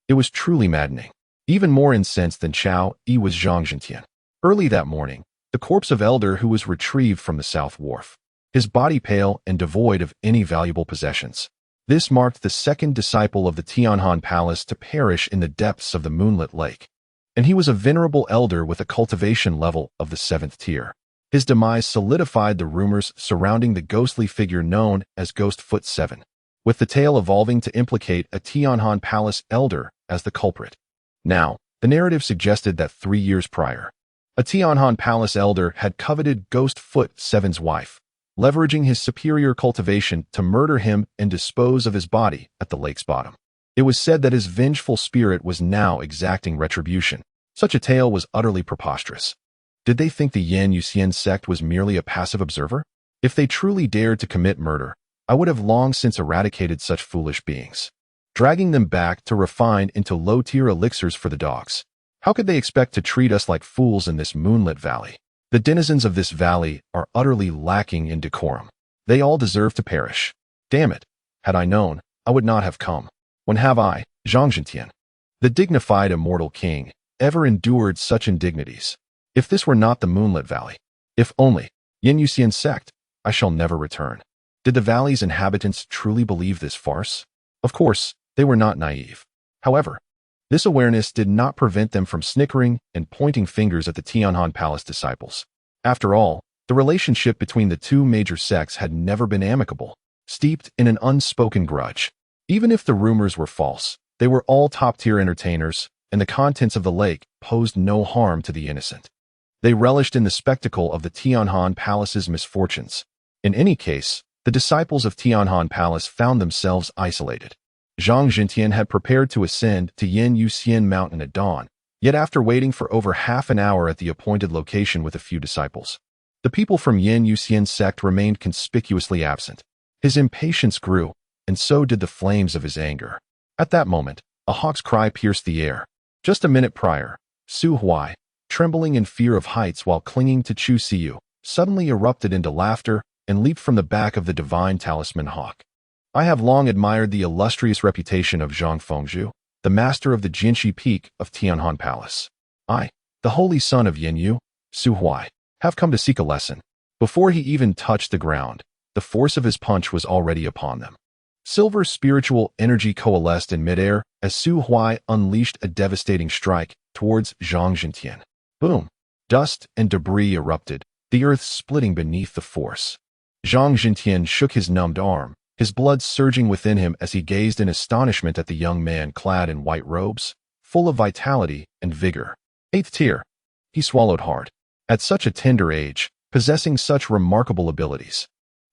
It was truly maddening. Even more incensed than Chow E was Zhang Zhentian. Early that morning, the corpse of Elder who was retrieved from the South Wharf, his body pale and devoid of any valuable possessions. This marked the second disciple of the Tianhan Palace to perish in the depths of the moonlit lake. And he was a venerable elder with a cultivation level of the 7th tier. His demise solidified the rumors surrounding the ghostly figure known as Ghost Foot 7, with the tale evolving to implicate a Tianhan Palace elder as the culprit. Now, the narrative suggested that 3 years prior, a Tianhan Palace elder had coveted Ghost Foot 7's wife, leveraging his superior cultivation to murder him and dispose of his body at the lake's bottom. It was said that his vengeful spirit was now exacting retribution. Such a tale was utterly preposterous. Did they think the Yan Yuxian sect was merely a passive observer? If they truly dared to commit murder, I would have long since eradicated such foolish beings, dragging them back to refine into low-tier elixirs for the dogs. How could they expect to treat us like fools in this moonlit valley? The denizens of this valley are utterly lacking in decorum. They all deserve to perish. Damn it. Had I known, I would not have come. When have I, Zhang Zhentian, the dignified immortal king, ever endured such indignities? If this were not the moonlit valley, if only, Yan Yuxian sect, I shall never return. Did the valley's inhabitants truly believe this farce? Of course, they were not naive. However, this awareness did not prevent them from snickering and pointing fingers at the Tianhan Palace disciples. After all, the relationship between the two major sects had never been amicable, steeped in an unspoken grudge. Even if the rumors were false, they were all top-tier entertainers, and the contents of the lake posed no harm to the innocent. They relished in the spectacle of the Tianhan Palace's misfortunes. In any case, the disciples of Tianhan Palace found themselves isolated. Zhang Jintian had prepared to ascend to Yin Yuxian Mountain at dawn, yet after waiting for over half an hour at the appointed location with a few disciples, the people from Yin Yuxian sect remained conspicuously absent. His impatience grew, and so did the flames of his anger. At that moment, a hawk's cry pierced the air. Just a minute prior, Su Huai, trembling in fear of heights while clinging to Chu Siyu, suddenly erupted into laughter and leaped from the back of the divine talisman hawk. I have long admired the illustrious reputation of Zhang Fengzhu, the master of the Jinshi Peak of Tianhan Palace. I, the holy son of Yinyu, Su Huai, have come to seek a lesson. Before he even touched the ground, the force of his punch was already upon them. Silver spiritual energy coalesced in midair as Su Huai unleashed a devastating strike towards Zhang Jintian. Boom! Dust and debris erupted, the earth splitting beneath the force. Zhang Jintian shook his numbed arm, his blood surging within him as he gazed in astonishment at the young man clad in white robes, full of vitality and vigor. 8th tier. He swallowed hard. At such a tender age, possessing such remarkable abilities.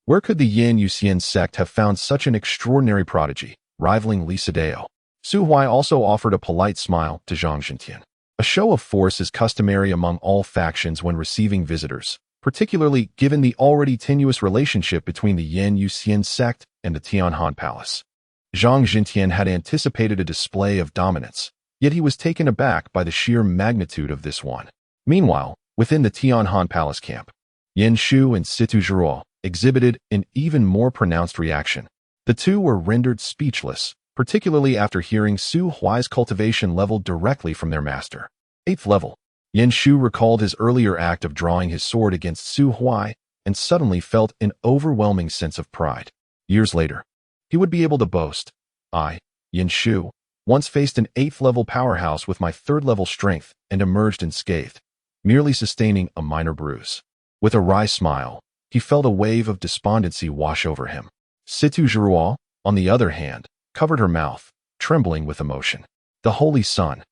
Where could the Yin Yuxian sect have found such an extraordinary prodigy, rivaling Li Sidao? Su Huai also offered a polite smile to Zhang Jintian. A show of force is customary among all factions when receiving visitors, particularly given the already tenuous relationship between the Yin Yuxian sect and the Tianhan Palace. Zhang Jintian had anticipated a display of dominance, yet he was taken aback by the sheer magnitude of this one. Meanwhile, within the Tianhan Palace camp, Yin Shu and Situ Zhuo exhibited an even more pronounced reaction. The two were rendered speechless, particularly after hearing Su Huai's cultivation level directly from their master. 8th level. Yin Shu recalled his earlier act of drawing his sword against Su Huai and suddenly felt an overwhelming sense of pride. Years later, he would be able to boast, I, Yin Shu, once faced an 8th level powerhouse with my 3rd level strength and emerged unscathed, merely sustaining a minor bruise. With a wry smile, he felt a wave of despondency wash over him. Situ Zhuo, on the other hand, covered her mouth, trembling with emotion. The Holy Sun.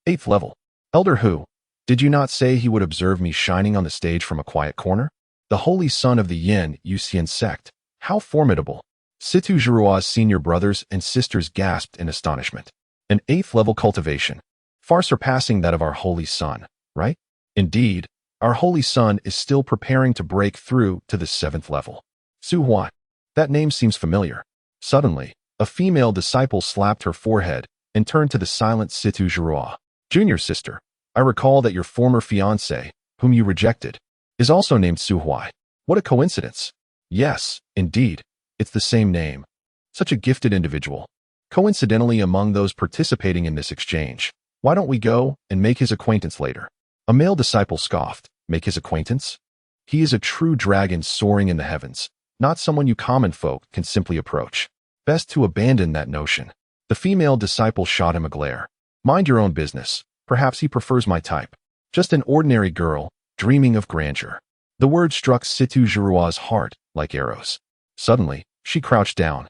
8th level. Elder Hu, did you not say he would observe me shining on the stage from a quiet corner? The Holy Sun of the Yin Yuxian sect. How formidable. Situ Zhuo's senior brothers and sisters gasped in astonishment. An 8th level cultivation. Far surpassing that of our Holy Sun, right? Indeed, our Holy Sun is still preparing to break through to the 7th level. Su Huai. That name seems familiar. Suddenly, a female disciple slapped her forehead and turned to the silent Situ Zhuo. Junior sister, I recall that your former fiancé, whom you rejected, is also named Su Huai. What a coincidence. Yes, indeed, it's the same name. Such a gifted individual. Coincidentally, among those participating in this exchange, why don't we go and make his acquaintance later? A male disciple scoffed. Make his acquaintance? He is a true dragon soaring in the heavens, not someone you common folk can simply approach. Best to abandon that notion. The female disciple shot him a glare. Mind your own business. Perhaps he prefers my type. Just an ordinary girl, dreaming of grandeur. The word struck Situ Zhuo's heart like arrows. Suddenly, she crouched down,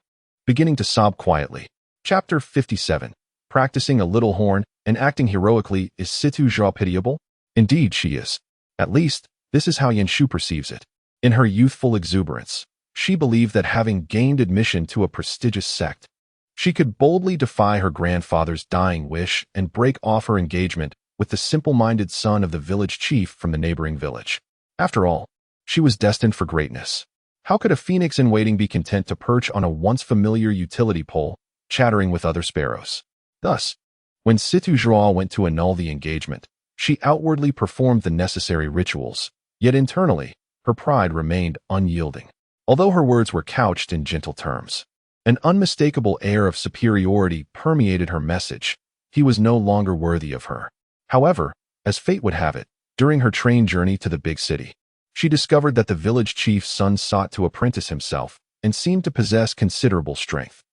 beginning to sob quietly. Chapter 57. Practicing a little horn and acting heroically, is Situ Zhuo pitiable? Indeed she is. At least, this is how Yin Shu perceives it. In her youthful exuberance, she believed that having gained admission to a prestigious sect, she could boldly defy her grandfather's dying wish and break off her engagement with the simple-minded son of the village chief from the neighboring village. After all, she was destined for greatness. How could a phoenix in waiting be content to perch on a once familiar utility pole, chattering with other sparrows? Thus, when Situ Zhuo went to annul the engagement, she outwardly performed the necessary rituals, yet internally, her pride remained unyielding. Although her words were couched in gentle terms, an unmistakable air of superiority permeated her message. He was no longer worthy of her. However, as fate would have it, during her train journey to the big city, she discovered that the village chief's son sought to apprentice himself and seemed to possess considerable strength.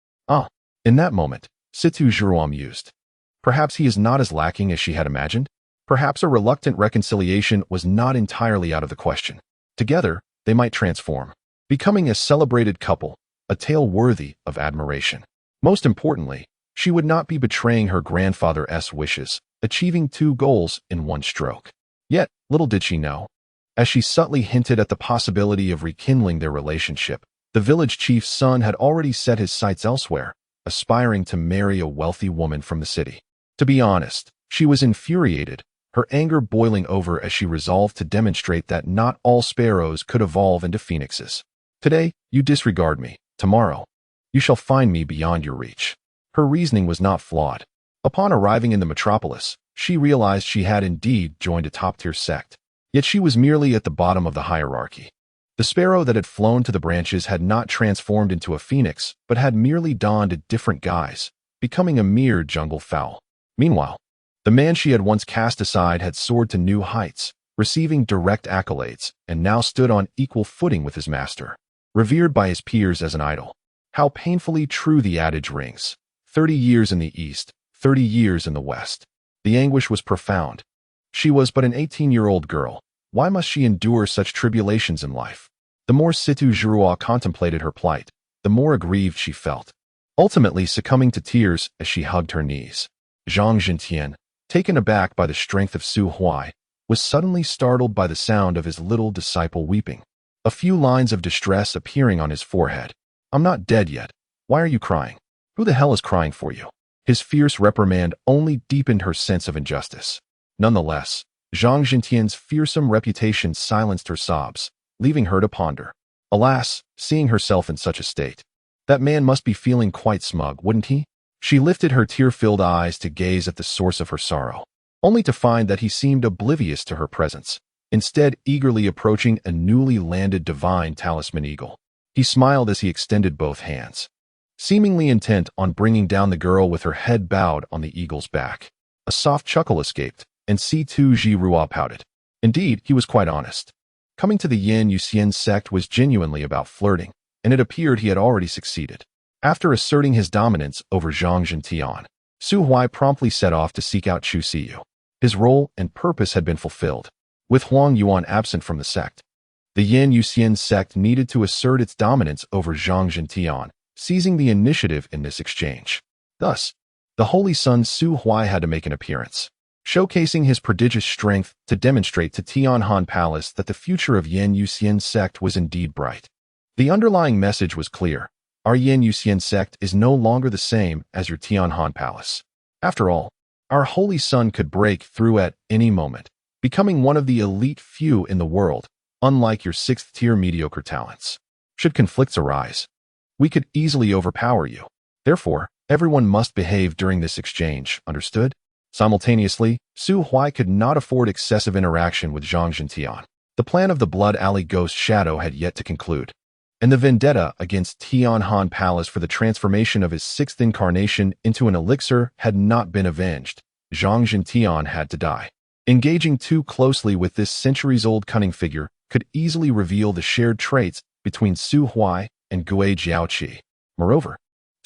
In that moment, Situ Zhuruo mused. Perhaps he is not as lacking as she had imagined. Perhaps a reluctant reconciliation was not entirely out of the question. Together, they might transform, becoming a celebrated couple, a tale worthy of admiration. Most importantly, she would not be betraying her grandfather's wishes, achieving two goals in one stroke. Yet, little did she know, as she subtly hinted at the possibility of rekindling their relationship, the village chief's son had already set his sights elsewhere, aspiring to marry a wealthy woman from the city. To be honest, she was infuriated, her anger boiling over as she resolved to demonstrate that not all sparrows could evolve into phoenixes. Today, you disregard me. Tomorrow, you shall find me beyond your reach. Her reasoning was not flawed. Upon arriving in the metropolis, she realized she had indeed joined a top-tier sect. Yet she was merely at the bottom of the hierarchy. The sparrow that had flown to the branches had not transformed into a phoenix, but had merely donned a different guise, becoming a mere jungle fowl. Meanwhile, the man she had once cast aside had soared to new heights, receiving direct accolades, and now stood on equal footing with his master, revered by his peers as an idol. How painfully true the adage rings. 30 years in the East, 30 years in the West. The anguish was profound. She was but an 18-year-old girl. Why must she endure such tribulations in life? The more Situ Zhuruo contemplated her plight, the more aggrieved she felt, ultimately succumbing to tears as she hugged her knees. Zhang Jintian, taken aback by the strength of Su Huai, was suddenly startled by the sound of his little disciple weeping, a few lines of distress appearing on his forehead. I'm not dead yet. Why are you crying? Who the hell is crying for you? His fierce reprimand only deepened her sense of injustice. Nonetheless, Zhang Jintian's fearsome reputation silenced her sobs, leaving her to ponder. Alas, seeing herself in such a state. That man must be feeling quite smug, wouldn't he? She lifted her tear-filled eyes to gaze at the source of her sorrow, only to find that he seemed oblivious to her presence, instead eagerly approaching a newly landed divine talisman eagle. He smiled as he extended both hands, seemingly intent on bringing down the girl with her head bowed on the eagle's back. A soft chuckle escaped, and Situ Zhuruo pouted. Indeed, he was quite honest. Coming to the Yin Yuxian sect was genuinely about flirting, and it appeared he had already succeeded. After asserting his dominance over Zhang Jintian, Su Huai promptly set off to seek out Chu Siyu. His role and purpose had been fulfilled. With Huang Yuan absent from the sect, the Yin Yuxian sect needed to assert its dominance over Zhang Jintian, seizing the initiative in this exchange. Thus, the Holy Son Su Huai had to make an appearance, showcasing his prodigious strength to demonstrate to Tianhan Palace that the future of Yin Yuxian sect was indeed bright. The underlying message was clear. Our Yin Yuxian sect is no longer the same as your Tianhan Palace. After all, our Holy Son could break through at any moment, becoming one of the elite few in the world, unlike your sixth-tier mediocre talents. Should conflicts arise, we could easily overpower you. Therefore, everyone must behave during this exchange, understood? Simultaneously, Su Huai could not afford excessive interaction with Zhang Jintian. The plan of the Blood Alley Ghost Shadow had yet to conclude, and the vendetta against Tianhan Palace for the transformation of his sixth incarnation into an elixir had not been avenged. Zhang Jintian had to die. Engaging too closely with this centuries-old cunning figure could easily reveal the shared traits between Su Huai and Gui Jiaoqi. Moreover,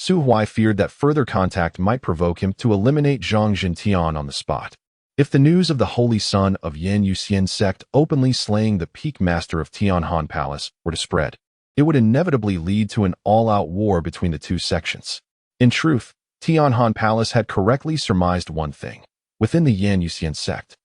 Su Huai feared that further contact might provoke him to eliminate Zhang Jintian on the spot. If the news of the Holy Son of Yin Yuxian sect openly slaying the peak master of Tianhan Palace were to spread, it would inevitably lead to an all-out war between the two sections. In truth, Tianhan Palace had correctly surmised one thing. Within the Yin Yuxian sect,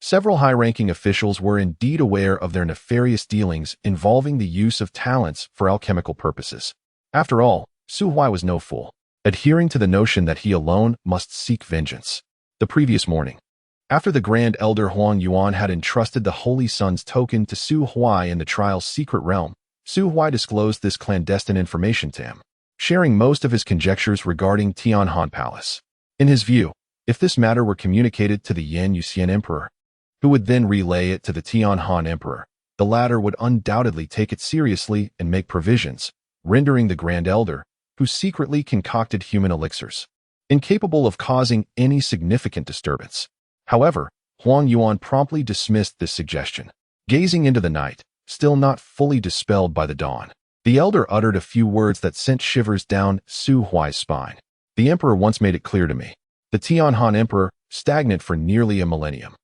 several high-ranking officials were indeed aware of their nefarious dealings involving the use of talents for alchemical purposes. After all, Su Huai was no fool, adhering to the notion that he alone must seek vengeance. The previous morning, after the Grand Elder Huang Yuan had entrusted the Holy Son's token to Su Huai in the trial's secret realm, Su Huai disclosed this clandestine information to him, sharing most of his conjectures regarding Tianhan Palace. In his view, if this matter were communicated to the Yin Yuxian Emperor, who would then relay it to the Tianhan Emperor, the latter would undoubtedly take it seriously and make provisions, rendering the Grand Elder, who secretly concocted human elixirs, incapable of causing any significant disturbance. However, Huang Yuan promptly dismissed this suggestion. Gazing into the night, still not fully dispelled by the dawn, the elder uttered a few words that sent shivers down Su Huai's spine. The Emperor once made it clear to me. The Tianhan Emperor, stagnant for nearly a millennium,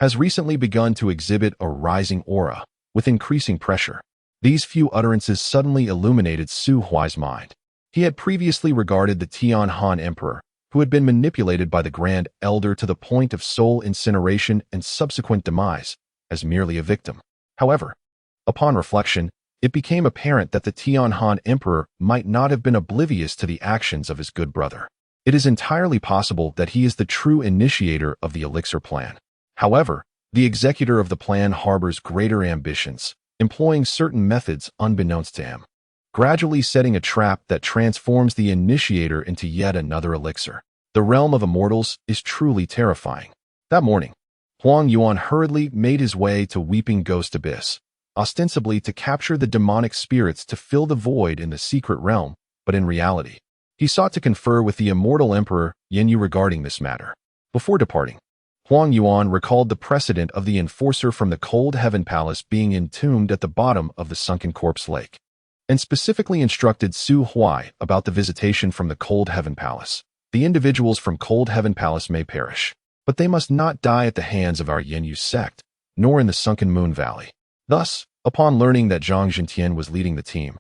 has recently begun to exhibit a rising aura with increasing pressure. These few utterances suddenly illuminated Su Huai's mind. He had previously regarded the Tianhan Emperor, who had been manipulated by the Grand Elder to the point of soul incineration and subsequent demise, as merely a victim. However, upon reflection, it became apparent that the Tianhan Emperor might not have been oblivious to the actions of his good brother. It is entirely possible that he is the true initiator of the elixir plan. However, the executor of the plan harbors greater ambitions, employing certain methods unbeknownst to him, gradually setting a trap that transforms the initiator into yet another elixir. The realm of immortals is truly terrifying. That morning, Huang Yuan hurriedly made his way to Weeping Ghost Abyss, ostensibly to capture the demonic spirits to fill the void in the secret realm, but in reality, he sought to confer with the immortal Emperor Yin Yu regarding this matter. Before departing, Huang Yuan recalled the precedent of the enforcer from the Cold Heaven Palace being entombed at the bottom of the sunken corpse lake, and specifically instructed Su Huai about the visitation from the Cold Heaven Palace. The individuals from Cold Heaven Palace may perish, but they must not die at the hands of our Yin Yu sect, nor in the Sunken Moon Valley. Thus, upon learning that Zhang Zhentian was leading the team,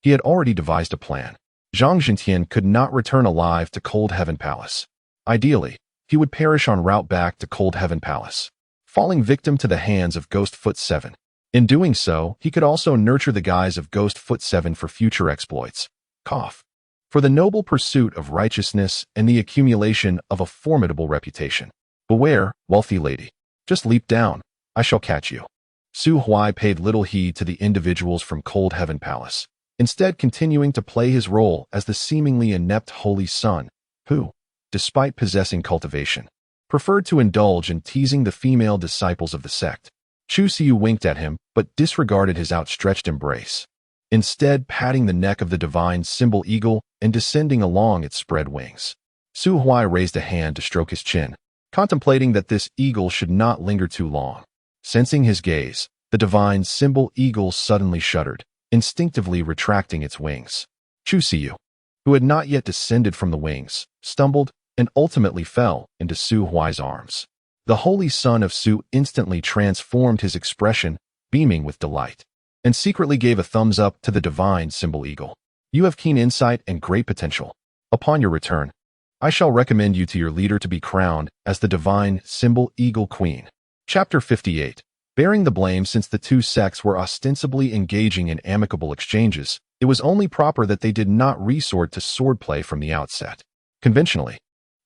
he had already devised a plan. Zhang Zhentian could not return alive to Cold Heaven Palace. Ideally, he would perish en route back to Cold Heaven Palace, falling victim to the hands of Ghost Foot 7. In doing so, he could also nurture the guise of Ghost Foot 7 for future exploits. For the noble pursuit of righteousness and the accumulation of a formidable reputation. Beware, wealthy lady. Just leap down. I shall catch you. Su Huai paid little heed to the individuals from Cold Heaven Palace, instead continuing to play his role as the seemingly inept Holy Son, who, despite possessing cultivation, preferred to indulge in teasing the female disciples of the sect. Chu Siu winked at him, but disregarded his outstretched embrace, instead patting the neck of the divine symbol eagle and descending along its spread wings. Su Huai raised a hand to stroke his chin, contemplating that this eagle should not linger too long. Sensing his gaze, the divine symbol eagle suddenly shuddered, instinctively retracting its wings. Chu Siu, who had not yet descended from the wings, stumbled and ultimately fell into Su Huai's arms. The Holy Son of Su instantly transformed his expression, beaming with delight, and secretly gave a thumbs up to the divine symbol eagle. You have keen insight and great potential. Upon your return, I shall recommend you to your leader to be crowned as the divine symbol eagle queen. Chapter 58. Bearing the blame. Since the two sects were ostensibly engaging in amicable exchanges, it was only proper that they did not resort to swordplay from the outset. Conventionally,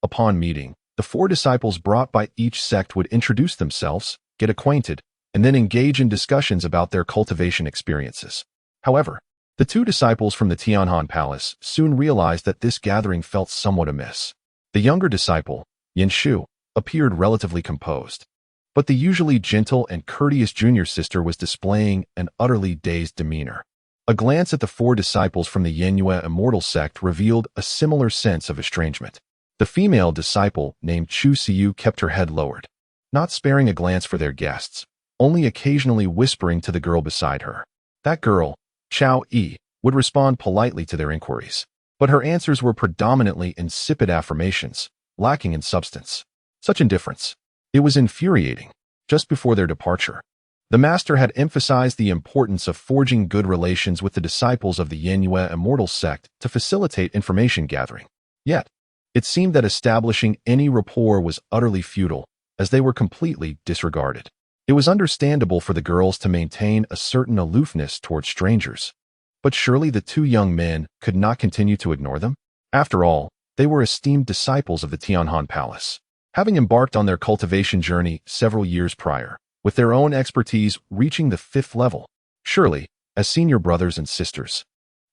upon meeting, the 4 disciples brought by each sect would introduce themselves, get acquainted, and then engage in discussions about their cultivation experiences. However, the 2 disciples from the Tianhan Palace soon realized that this gathering felt somewhat amiss. The younger disciple, Yin Shu, appeared relatively composed, but the usually gentle and courteous junior sister was displaying an utterly dazed demeanor. A glance at the 4 disciples from the Yenyue Immortal sect revealed a similar sense of estrangement. The female disciple, named Chu Siu, kept her head lowered, not sparing a glance for their guests, only occasionally whispering to the girl beside her. That girl, Chao Yi, would respond politely to their inquiries, but her answers were predominantly insipid affirmations, lacking in substance. Such indifference. It was infuriating. Just before their departure, the master had emphasized the importance of forging good relations with the disciples of the Yenyue Immortal sect to facilitate information gathering. Yet, it seemed that establishing any rapport was utterly futile, as they were completely disregarded. It was understandable for the girls to maintain a certain aloofness towards strangers, but surely the 2 young men could not continue to ignore them? After all, they were esteemed disciples of the Tianhan Palace, having embarked on their cultivation journey several years prior, with their own expertise reaching the 5th level. Surely, as senior brothers and sisters,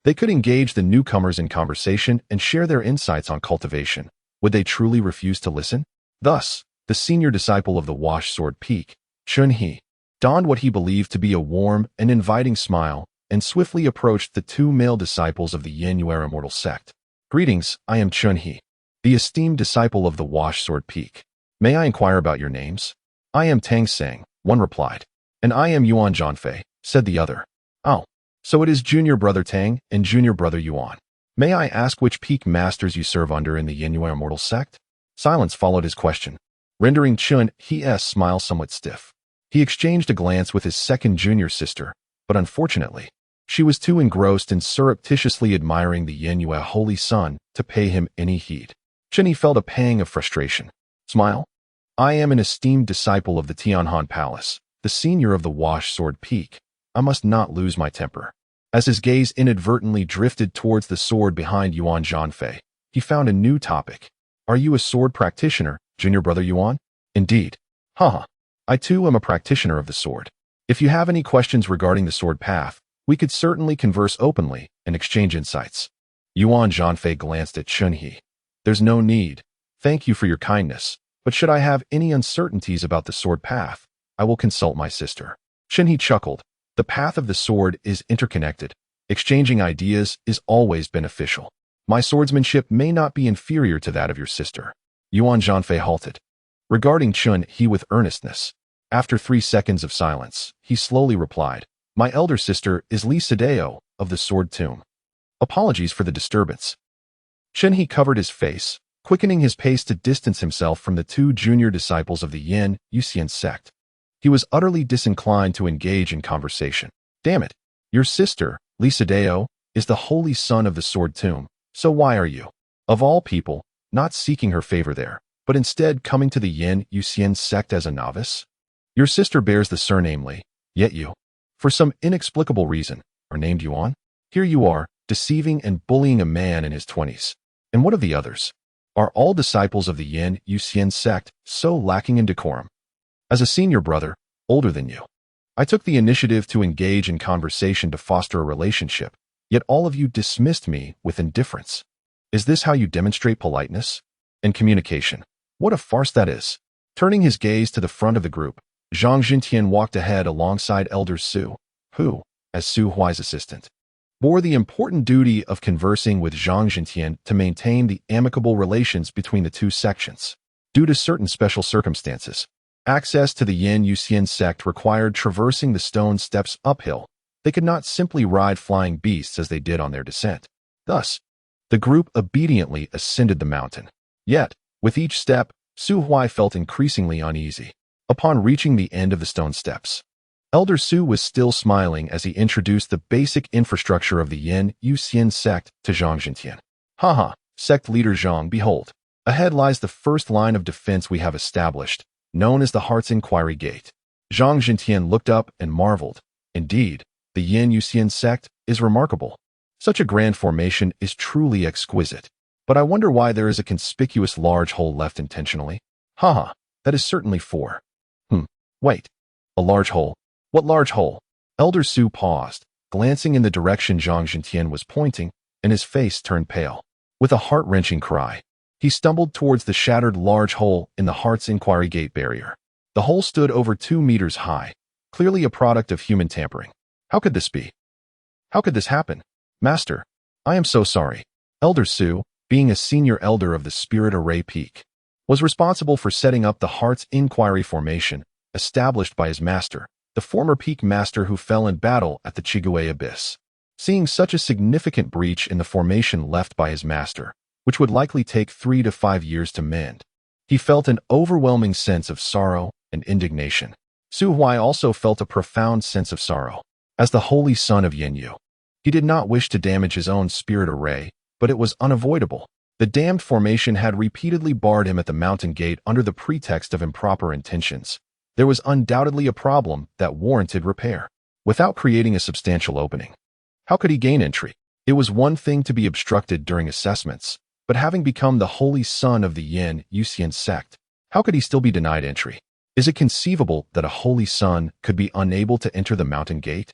they could engage the newcomers in conversation and share their insights on cultivation. Would they truly refuse to listen? Thus, the senior disciple of the Wash Sword Peak, Chun He, donned what he believed to be a warm and inviting smile and swiftly approached the 2 male disciples of the Yenyue Immortal sect. Greetings, I am Chun He, the esteemed disciple of the Wash Sword Peak. May I inquire about your names? I am Tang Sang, one replied. And I am Yuan Zhanfei, said the other. Oh, so it is junior brother Tang and junior brother Yuan. May I ask which peak masters you serve under in the Yinyue Immortal sect? Silence followed his question, rendering Chun He's smile somewhat stiff. He exchanged a glance with his second junior sister, but unfortunately, she was too engrossed in surreptitiously admiring the Yinyue Holy Sun to pay him any heed. Chun He felt a pang of frustration. Smile? I am an esteemed disciple of the Tianhan Palace, the senior of the Wash Sword Peak. I must not lose my temper. As his gaze inadvertently drifted towards the sword behind Yuan Zhanfei, he found a new topic. Are you a sword practitioner, junior brother Yuan? Indeed. Haha. I too am a practitioner of the sword. If you have any questions regarding the sword path, we could certainly converse openly and exchange insights. Yuan Zhanfei glanced at Chun He. There's no need. Thank you for your kindness, but should I have any uncertainties about the sword path, I will consult my sister. Chun He chuckled. The path of the sword is interconnected. Exchanging ideas is always beneficial. My swordsmanship may not be inferior to that of your sister. Yuan Zhanfei halted, regarding Chun He with earnestness. After 3 seconds of silence, he slowly replied, My elder sister is Li Sadeo of the Sword Tomb. Apologies for the disturbance. Chun He covered his face, quickening his pace to distance himself from the 2 junior disciples of the Yin Yuxian sect. He was utterly disinclined to engage in conversation. Damn it, your sister, Li Sadeo, is the holy son of the Sword Tomb, so why are you, of all people, not seeking her favor there, but instead coming to the Yin Yuxian sect as a novice? Your sister bears the surname Li, yet you, for some inexplicable reason, are named Yuan? Here you are, deceiving and bullying a man in his 20s. And what of the others? Are all disciples of the Yin Yuxian sect so lacking in decorum? As a senior brother, older than you, I took the initiative to engage in conversation to foster a relationship, yet all of you dismissed me with indifference. Is this how you demonstrate politeness and communication? What a farce that is. Turning his gaze to the front of the group, Zhang Jintian walked ahead alongside Elder Su, who, as Su Huai's assistant, bore the important duty of conversing with Zhang Jintian to maintain the amicable relations between the 2 sections. Due to certain special circumstances, access to the Yin Yuxian sect required traversing the stone steps uphill. They could not simply ride flying beasts as they did on their descent. Thus, the group obediently ascended the mountain. Yet, with each step, Su Huai felt increasingly uneasy. Upon reaching the end of the stone steps, Elder Su was still smiling as he introduced the basic infrastructure of the Yin Yuxian sect to Zhang Jintian. Haha, sect leader Zhang, behold. Ahead lies the first line of defense we have established, known as the Heart's Inquiry Gate. Zhang Jintian looked up and marveled. Indeed, the Yin Yuxian sect is remarkable. Such a grand formation is truly exquisite. But I wonder why there is a conspicuous large hole left intentionally. Haha, that is certainly 4. Wait. A large hole? What large hole? Elder Su paused, glancing in the direction Zhang Jintian was pointing, and his face turned pale. With a heart-wrenching cry, he stumbled towards the shattered large hole in the Heart's Inquiry Gate barrier. The hole stood over 2 meters high, clearly a product of human tampering. How could this be? How could this happen? Master, I am so sorry. Elder Su, being a senior elder of the Spirit Array Peak, was responsible for setting up the Heart's Inquiry formation, established by his master, the former peak master who fell in battle at the Chigue Abyss. Seeing such a significant breach in the formation left by his master, which would likely take 3 to 5 years to mend, he felt an overwhelming sense of sorrow and indignation. Su Huai also felt a profound sense of sorrow. As the holy son of Yinyu, he did not wish to damage his own spirit array, but it was unavoidable. The damned formation had repeatedly barred him at the mountain gate under the pretext of improper intentions. There was undoubtedly a problem that warranted repair, without creating a substantial opening. How could he gain entry? It was one thing to be obstructed during assessments, but having become the holy son of the Yin Yuxian sect, how could he still be denied entry? Is it conceivable that a holy son could be unable to enter the mountain gate?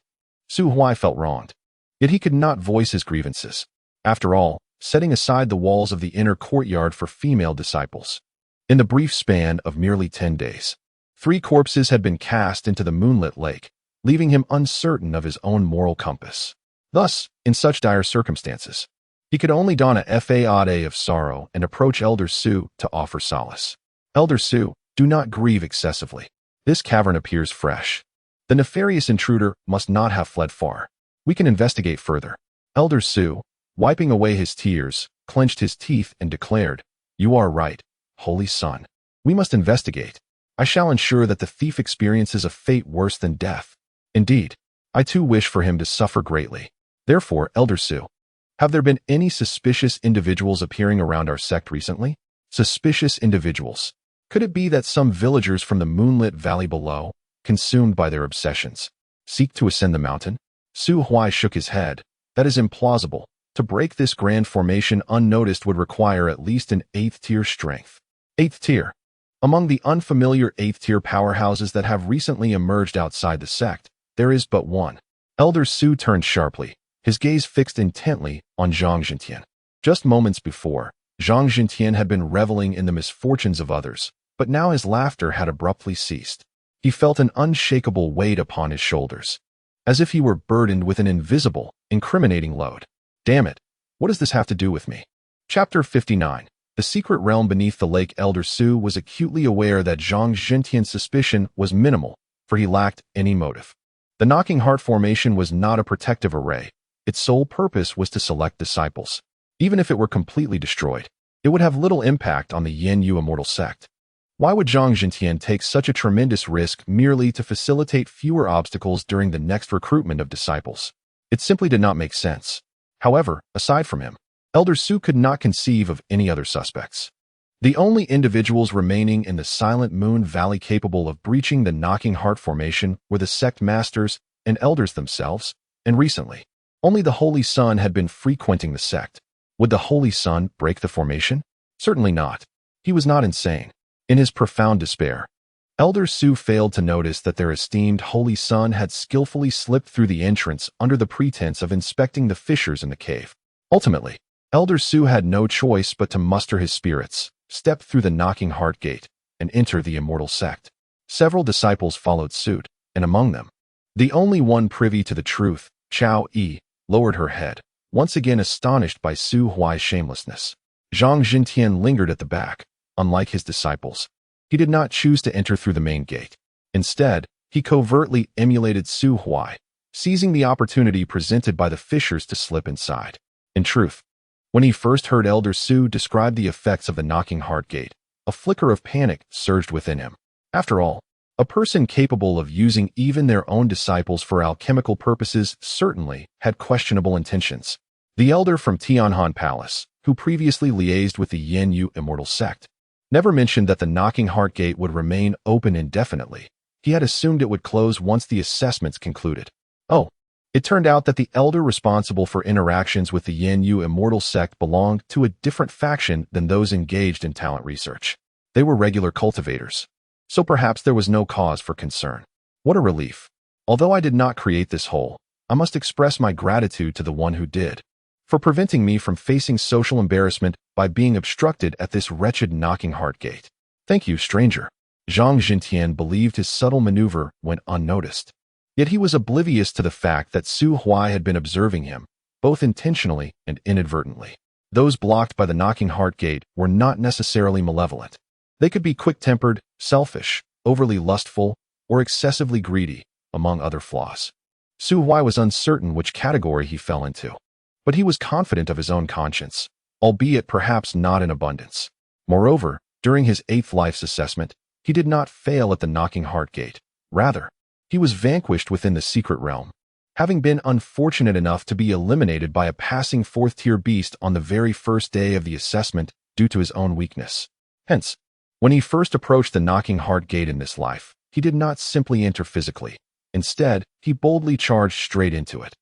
Su Huai felt wronged, yet he could not voice his grievances. After all, setting aside the walls of the inner courtyard for female disciples, in the brief span of merely 10 days, 3 corpses had been cast into the moonlit lake, leaving him uncertain of his own moral compass. Thus, in such dire circumstances, he could only don a fade of sorrow and approach Elder Su to offer solace. Elder Su, do not grieve excessively. This cavern appears fresh. The nefarious intruder must not have fled far. We can investigate further. Elder Su, wiping away his tears, clenched his teeth and declared, "You are right, Holy Son. We must investigate. I shall ensure that the thief experiences a fate worse than death. Indeed, I too wish for him to suffer greatly. Therefore, Elder Su, have there been any suspicious individuals appearing around our sect recently? Suspicious individuals. Could it be that some villagers from the moonlit valley below, consumed by their obsessions, seek to ascend the mountain?" Su Huai shook his head. "That is implausible. To break this grand formation unnoticed would require at least an 8th tier strength." 8th tier. Among the unfamiliar 8th tier powerhouses that have recently emerged outside the sect, there is but one. Elder Su turned sharply, his gaze fixed intently on Zhang Jintian. Just moments before, Zhang Jintian had been reveling in the misfortunes of others, but now his laughter had abruptly ceased. He felt an unshakable weight upon his shoulders, as if he were burdened with an invisible, incriminating load. Damn it, what does this have to do with me? Chapter 59. The secret realm beneath the lake. Elder Su was acutely aware that Zhang Jintian's suspicion was minimal, for he lacked any motive. The knocking heart formation was not a protective array. Its sole purpose was to select disciples. Even if it were completely destroyed, it would have little impact on the Yin Yu immortal sect. Why would Zhang Jintian take such a tremendous risk merely to facilitate fewer obstacles during the next recruitment of disciples? It simply did not make sense. However, aside from him, Elder Su could not conceive of any other suspects. The only individuals remaining in the Silent Moon Valley capable of breaching the knocking heart formation were the sect masters and elders themselves, and recently, only the Holy Sun had been frequenting the sect. Would the Holy Sun break the formation? Certainly not. He was not insane. In his profound despair, Elder Su failed to notice that their esteemed Holy Sun had skillfully slipped through the entrance under the pretense of inspecting the fissures in the cave. Ultimately, Elder Su had no choice but to muster his spirits, step through the knocking heart gate, and enter the immortal sect. Several disciples followed suit, and among them, the only one privy to the truth, Chao Yi, lowered her head, once again astonished by Su Huai's shamelessness. Zhang Jintian lingered at the back. Unlike his disciples, he did not choose to enter through the main gate. Instead, he covertly emulated Su Huai, seizing the opportunity presented by the fissures to slip inside. In truth, when he first heard Elder Su describe the effects of the knocking heart gate, a flicker of panic surged within him. After all, a person capable of using even their own disciples for alchemical purposes certainly had questionable intentions. The elder from Tianhan Palace, who previously liaised with the Yin Yu immortal sect, never mentioned that the knocking heart gate would remain open indefinitely. He had assumed it would close once the assessments concluded. Oh, it turned out that the elder responsible for interactions with the Yin Yu immortal sect belonged to a different faction than those engaged in talent research. They were regular cultivators, so perhaps there was no cause for concern. What a relief. Although I did not create this hole, I must express my gratitude to the one who did, for preventing me from facing social embarrassment by being obstructed at this wretched knocking heart gate. Thank you, stranger. Zhang Jintian believed his subtle maneuver went unnoticed. Yet he was oblivious to the fact that Su Huai had been observing him, both intentionally and inadvertently. Those blocked by the knocking heart gate were not necessarily malevolent. They could be quick-tempered, selfish, overly lustful, or excessively greedy, among other flaws. Su Huai was uncertain which category he fell into, but he was confident of his own conscience, albeit perhaps not in abundance. Moreover, during his 8th life's assessment, he did not fail at the knocking heart gate. Rather, he was vanquished within the secret realm, having been unfortunate enough to be eliminated by a passing 4th-tier beast on the very first day of the assessment due to his own weakness. Hence, when he first approached the knocking heart gate in this life, he did not simply enter physically. Instead, he boldly charged straight into it.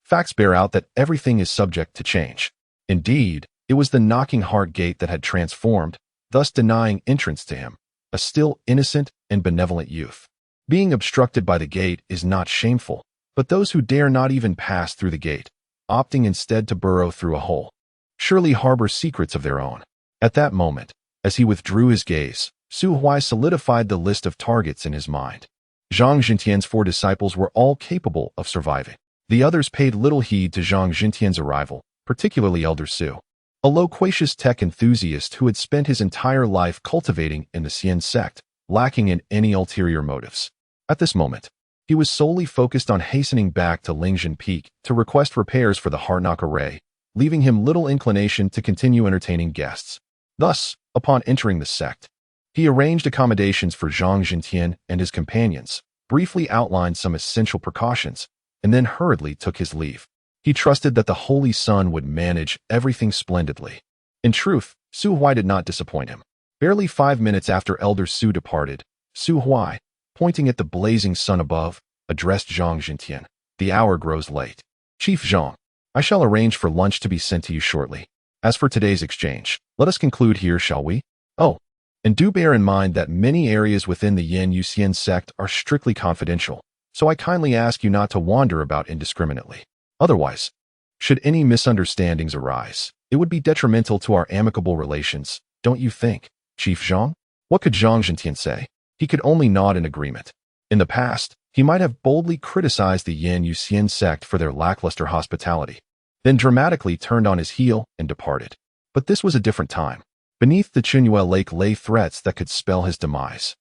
Facts bear out that everything is subject to change. Indeed, it was the knocking heart gate that had transformed, thus denying entrance to him, a still innocent and benevolent youth. Being obstructed by the gate is not shameful, but those who dare not even pass through the gate, opting instead to burrow through a hole, surely harbor secrets of their own. At that moment, as he withdrew his gaze, Su Huai solidified the list of targets in his mind. Zhang Jintian's 4 disciples were all capable of surviving. The others paid little heed to Zhang Jintian's arrival, particularly Elder Su, a loquacious tech enthusiast who had spent his entire life cultivating in the Xian sect, lacking in any ulterior motives. At this moment, he was solely focused on hastening back to Lingjin Peak to request repairs for the Harnock array leaving him little inclination to continue entertaining guests. Thus, upon entering the sect, he arranged accommodations for Zhang Jintian and his companions, briefly outlined some essential precautions, and then hurriedly took his leave. He trusted that the Holy Sun would manage everything splendidly. In truth, Su Huai did not disappoint him. Barely 5 minutes after Elder Su departed, Su Huai, pointing at the blazing sun above, addressed Zhang Jintian. The hour grows late. Chief Zhang, I shall arrange for lunch to be sent to you shortly. As for today's exchange, let us conclude here, shall we? Oh, and do bear in mind that many areas within the Yin Yuxian sect are strictly confidential, so I kindly ask you not to wander about indiscriminately. Otherwise, should any misunderstandings arise, it would be detrimental to our amicable relations, don't you think, Chief Zhang? What could Zhang Jintian say? He could only nod in agreement. In the past, he might have boldly criticized the Yin Yuxian sect for their lackluster hospitality, then dramatically turned on his heel and departed. But this was a different time. Beneath the Chunyue Lake lay threats that could spell his demise,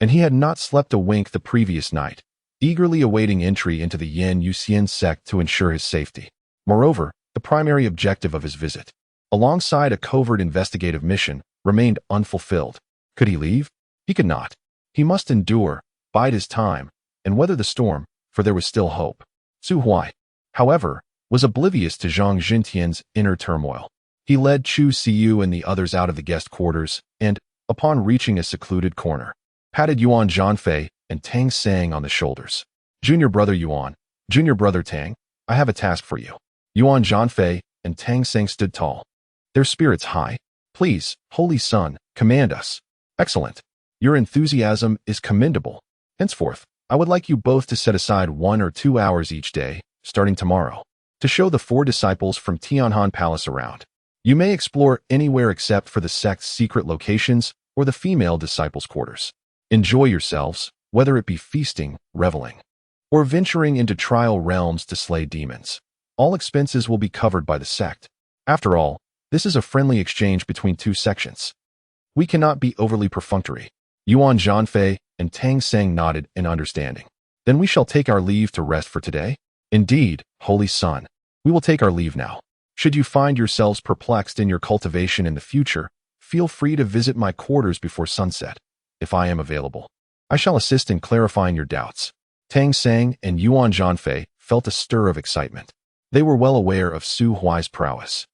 and he had not slept a wink the previous night, eagerly awaiting entry into the Yin Yuxian sect to ensure his safety. Moreover, the primary objective of his visit, alongside a covert investigative mission, remained unfulfilled. Could he leave? He could not. He must endure, bide his time, and weather the storm, for there was still hope. Su Huai, however, was oblivious to Zhang Jintian's inner turmoil. He led Chu Siyu and the others out of the guest quarters and, upon reaching a secluded corner, patted Yuan Zhanfei and Tang Sang on the shoulders. Junior brother Yuan, junior brother Tang, I have a task for you. Yuan Zhanfei and Tang Sang stood tall, their spirits high. Please, Holy Sun, command us. Excellent. Your enthusiasm is commendable. Henceforth, I would like you both to set aside 1 or 2 hours each day, starting tomorrow, to show the 4 disciples from Tianhan Palace around. You may explore anywhere except for the sect's secret locations or the female disciples' quarters. Enjoy yourselves, whether it be feasting, reveling, or venturing into trial realms to slay demons. All expenses will be covered by the sect. After all, this is a friendly exchange between 2 sections. We cannot be overly perfunctory. Yuan Zhanfei and Tang Sang nodded in understanding. Then we shall take our leave to rest for today? Indeed, Holy Sun, we will take our leave now. Should you find yourselves perplexed in your cultivation in the future, feel free to visit my quarters before sunset. If I am available, I shall assist in clarifying your doubts. Tang Sang and Yuan Zhanfei felt a stir of excitement. They were well aware of Su Huai's prowess.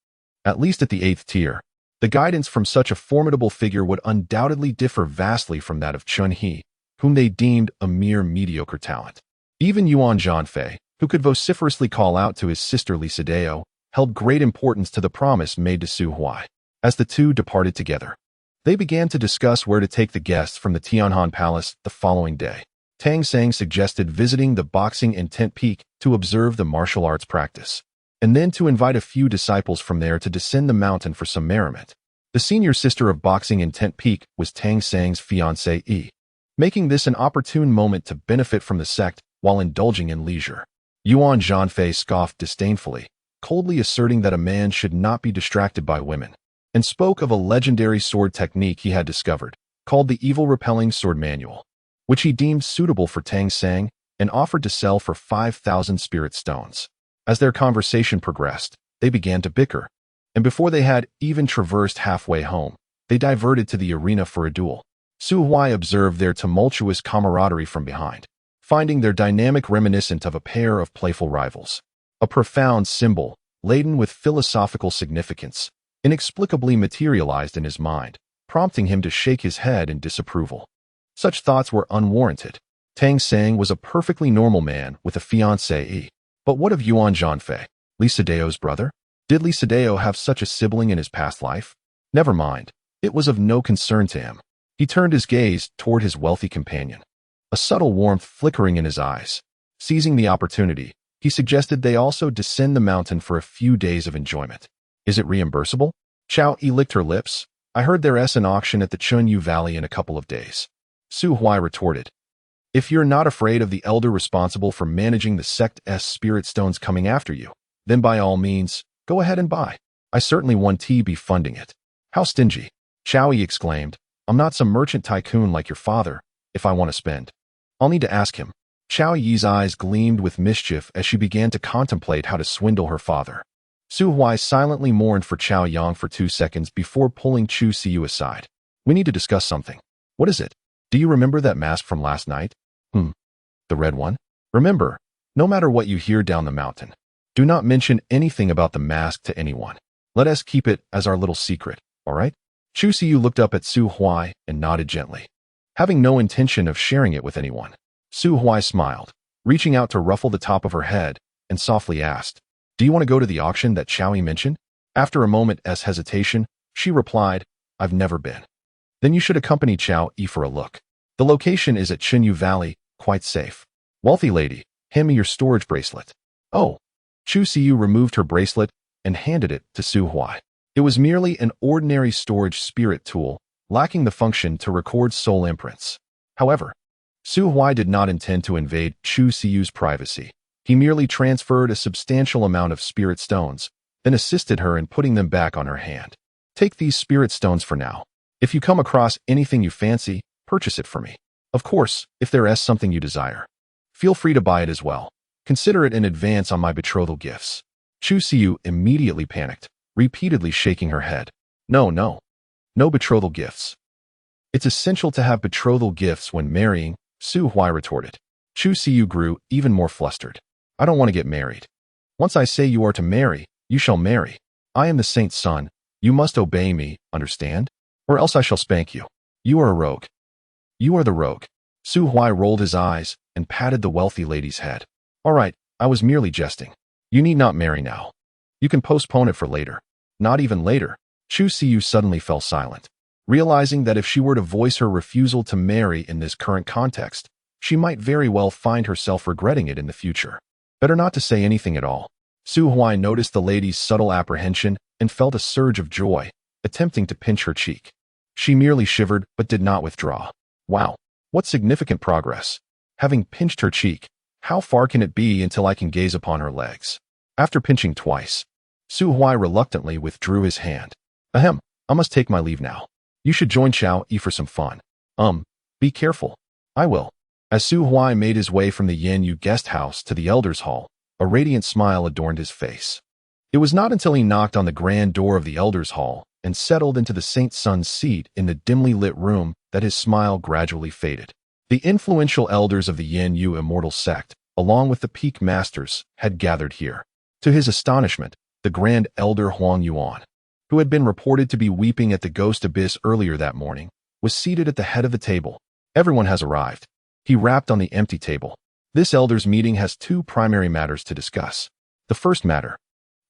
At least at the 8th tier, the guidance from such a formidable figure would undoubtedly differ vastly from that of Chun He, whom they deemed a mere mediocre talent. Even Yuan Zhanfei, who could vociferously call out to his sister Li Sideo, held great importance to the promise made to Su Huai. As the two departed together, they began to discuss where to take the guests from the Tianhan Palace the following day. Tang Sang suggested visiting the boxing and tent peak to observe the martial arts practice, and then to invite a few disciples from there to descend the mountain for some merriment. The senior sister of boxing in Tent Peak was Tang Sang's fiancée Yi, making this an opportune moment to benefit from the sect while indulging in leisure. Yuan Zhanfei scoffed disdainfully, coldly asserting that a man should not be distracted by women, and spoke of a legendary sword technique he had discovered, called the Evil Repelling Sword Manual, which he deemed suitable for Tang Sang and offered to sell for 5,000 spirit stones. As their conversation progressed, they began to bicker, and before they had even traversed halfway home, they diverted to the arena for a duel. Su Huai observed their tumultuous camaraderie from behind, finding their dynamic reminiscent of a pair of playful rivals. A profound symbol, laden with philosophical significance, inexplicably materialized in his mind, prompting him to shake his head in disapproval. Such thoughts were unwarranted. Tang Sang was a perfectly normal man with a fiancée. But what of Yuan Zhanfei, Li Sideo's brother? Did Li Sideo have such a sibling in his past life? Never mind, it was of no concern to him. He turned his gaze toward his wealthy companion, a subtle warmth flickering in his eyes. Seizing the opportunity, he suggested they also descend the mountain for a few days of enjoyment. Is it reimbursable? Chao Yi licked her lips. I heard there's an auction at the Chunyu Valley in a couple of days. Su Huai retorted. If you're not afraid of the elder responsible for managing the sect's spirit stones coming after you, then by all means, go ahead and buy. I certainly won't be funding it. How stingy. Chao Yi exclaimed. I'm not some merchant tycoon like your father, if I want to spend. I'll need to ask him. Chao Yi's eyes gleamed with mischief as she began to contemplate how to swindle her father. Su Huai silently mourned for Chao Yang for 2 seconds before pulling Chu Siyu aside. We need to discuss something. What is it? Do you remember that mask from last night? The red one? Remember, no matter what you hear down the mountain, do not mention anything about the mask to anyone. Let us keep it as our little secret, all right? Chu Siyu looked up at Su Huai and nodded gently, having no intention of sharing it with anyone. Su Huai smiled, reaching out to ruffle the top of her head, and softly asked, "Do you want to go to the auction that Chao Yi mentioned?" After a moment's hesitation, she replied, "I've never been." "Then you should accompany Chao Yi for a look. The location is at Chinyu Valley, quite safe." "Wealthy lady, hand me your storage bracelet." "Oh." Chu Siyu removed her bracelet and handed it to Su Huai. It was merely an ordinary storage spirit tool, lacking the function to record soul imprints. However, Su Huai did not intend to invade Chu Siyu's privacy. He merely transferred a substantial amount of spirit stones, then assisted her in putting them back on her hand. "Take these spirit stones for now. If you come across anything you fancy, purchase it for me. Of course, if there is something you desire, feel free to buy it as well. Consider it in advance on my betrothal gifts." Chu Siyu immediately panicked, repeatedly shaking her head. No betrothal gifts. "It's essential to have betrothal gifts when marrying," Su Huai retorted. Chu Siyu grew even more flustered. "I don't want to get married. Once I say you are to marry, you shall marry. I am the saint's son. You must obey me, understand? Or else I shall spank you. You are a rogue." "You are the rogue." Su Huai rolled his eyes and patted the wealthy lady's head. "All right, I was merely jesting. You need not marry now. You can postpone it for later." "Not even later." Chu Siyu suddenly fell silent, realizing that if she were to voice her refusal to marry in this current context, she might very well find herself regretting it in the future. Better not to say anything at all. Su Huai noticed the lady's subtle apprehension and felt a surge of joy, attempting to pinch her cheek. She merely shivered but did not withdraw. Wow, what significant progress. Having pinched her cheek, how far can it be until I can gaze upon her legs? After pinching twice, Su Huai reluctantly withdrew his hand. "Ahem, I must take my leave now. You should join Chao Yi for some fun." Be careful." "I will." As Su Huai made his way from the Yin Yu guest house to the Elder's Hall, a radiant smile adorned his face. It was not until he knocked on the grand door of the Elder's Hall and settled into the Saint's son's seat in the dimly lit room that his smile gradually faded. The influential elders of the Yin Yu immortal sect, along with the peak masters, had gathered here. To his astonishment, the Grand Elder Huang Yuan, who had been reported to be weeping at the ghost abyss earlier that morning, was seated at the head of the table. "Everyone has arrived." He rapped on the empty table. "This elders' meeting has 2 primary matters to discuss. The first matter,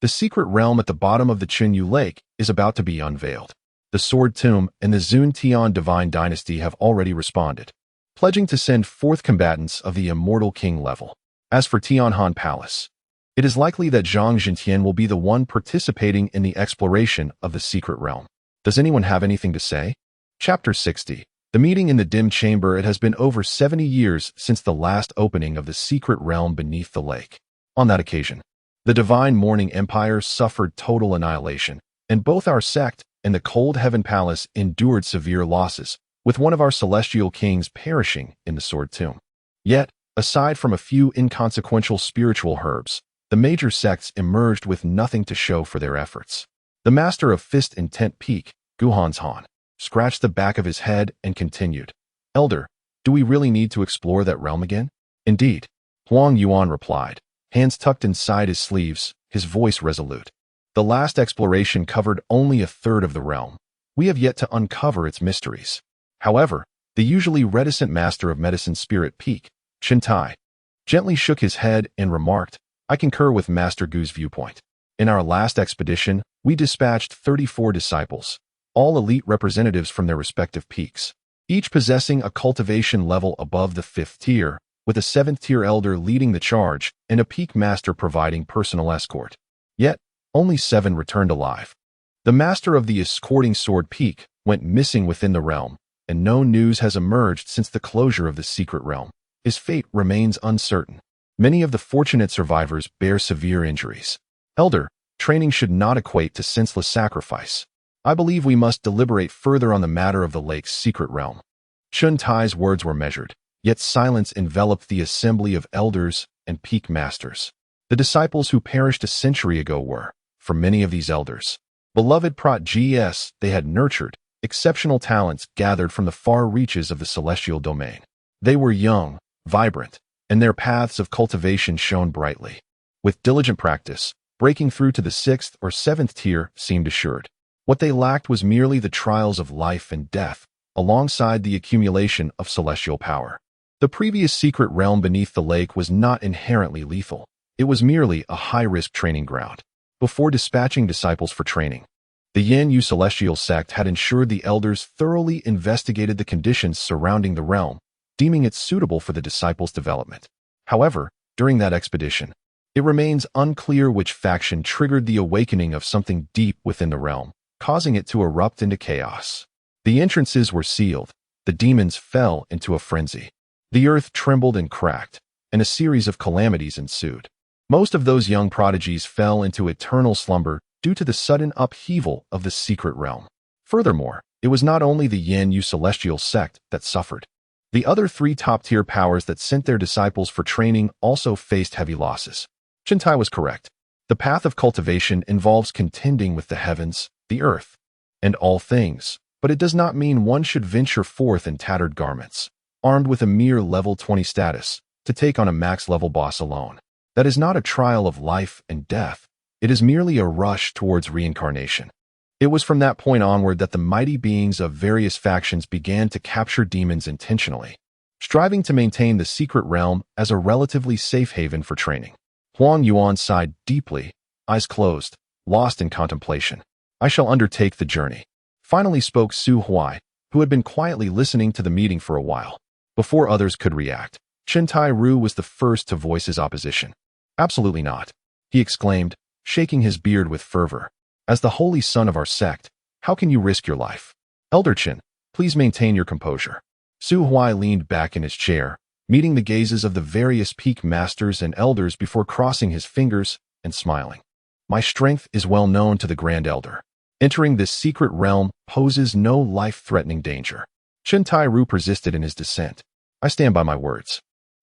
the secret realm at the bottom of the Chinyu Lake is about to be unveiled. The Sword Tomb and the Zun Tian Divine Dynasty have already responded, pledging to send 4th combatants of the Immortal King level. As for Tianhan Palace, it is likely that Zhang Jintian will be the one participating in the exploration of the secret realm. Does anyone have anything to say?" Chapter 60. The meeting in the dim chamber. It has been over 70 years since the last opening of the secret realm beneath the lake. On that occasion, the Divine Morning Empire suffered total annihilation, and both our sect and the Cold Heaven Palace endured severe losses, with one of our celestial kings perishing in the Sword Tomb. Yet, aside from a few inconsequential spiritual herbs, the major sects emerged with nothing to show for their efforts. The master of Fist and Tent Peak, Guhan's Han, scratched the back of his head and continued, "Elder, do we really need to explore that realm again?" "Indeed," Huang Yuan replied, hands tucked inside his sleeves, his voice resolute. "The last exploration covered only a third of the realm. We have yet to uncover its mysteries." However, the usually reticent master of Medicine Spirit Peak, Chen Tai, gently shook his head and remarked, "I concur with Master Gu's viewpoint. In our last expedition, we dispatched 34 disciples, all elite representatives from their respective peaks, each possessing a cultivation level above the 5th tier, with a 7th tier elder leading the charge and a peak master providing personal escort. Yet, only 7 returned alive. The master of the escorting sword peak went missing within the realm, and no news has emerged since the closure of the secret realm. His fate remains uncertain. Many of the fortunate survivors bear severe injuries. Elder, training should not equate to senseless sacrifice. I believe we must deliberate further on the matter of the lake's secret realm." Chen Tai's words were measured, yet silence enveloped the assembly of elders and peak masters. The disciples who perished a century ago were, for many of these elders. Beloved protégés they had nurtured, exceptional talents gathered from the far reaches of the celestial domain. They were young, vibrant, and their paths of cultivation shone brightly. With diligent practice, breaking through to the 6th or 7th tier seemed assured. What they lacked was merely the trials of life and death, alongside the accumulation of celestial power. The previous secret realm beneath the lake was not inherently lethal. It was merely a high-risk training ground. Before dispatching disciples for training, the Yin Yu celestial sect had ensured the elders thoroughly investigated the conditions surrounding the realm, deeming it suitable for the disciples' development. However, during that expedition, it remains unclear which faction triggered the awakening of something deep within the realm, causing it to erupt into chaos. The entrances were sealed, the demons fell into a frenzy. The earth trembled and cracked, and a series of calamities ensued. Most of those young prodigies fell into eternal slumber due to the sudden upheaval of the secret realm. Furthermore, it was not only the Yin Yu celestial sect that suffered. The other 3 top-tier powers that sent their disciples for training also faced heavy losses. Chintai was correct. The path of cultivation involves contending with the heavens, the earth, and all things, but it does not mean one should venture forth in tattered garments, armed with a mere level 20 status, to take on a max-level boss alone. That is not a trial of life and death. It is merely a rush towards reincarnation. It was from that point onward that the mighty beings of various factions began to capture demons intentionally, striving to maintain the secret realm as a relatively safe haven for training. Huang Yuan sighed deeply, eyes closed, lost in contemplation. I shall undertake the journey. Finally spoke Su Huai, who had been quietly listening to the meeting for a while. Before others could react, Chintai Ru was the first to voice his opposition. Absolutely not, he exclaimed, shaking his beard with fervor. As the holy son of our sect, how can you risk your life? Elder Chin, please maintain your composure. Su Huai leaned back in his chair, meeting the gazes of the various peak masters and elders before crossing his fingers and smiling. My strength is well known to the Grand Elder. Entering this secret realm poses no life-threatening danger. Chintai Ru persisted in his dissent. I stand by my words.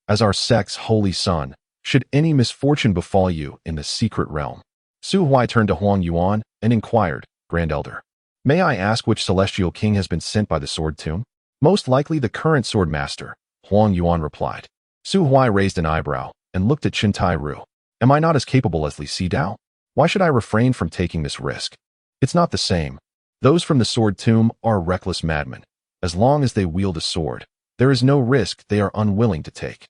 As our sect's holy son, should any misfortune befall you in the secret realm. Su Huai turned to Huang Yuan and inquired, Grand Elder, may I ask which celestial king has been sent by the sword tomb? Most likely the current sword master, Huang Yuan replied. Su Huai raised an eyebrow and looked at Chintai Ru. Am I not as capable as Li Xidao? Why should I refrain from taking this risk? It's not the same. Those from the sword tomb are reckless madmen. As long as they wield a sword, there is no risk they are unwilling to take.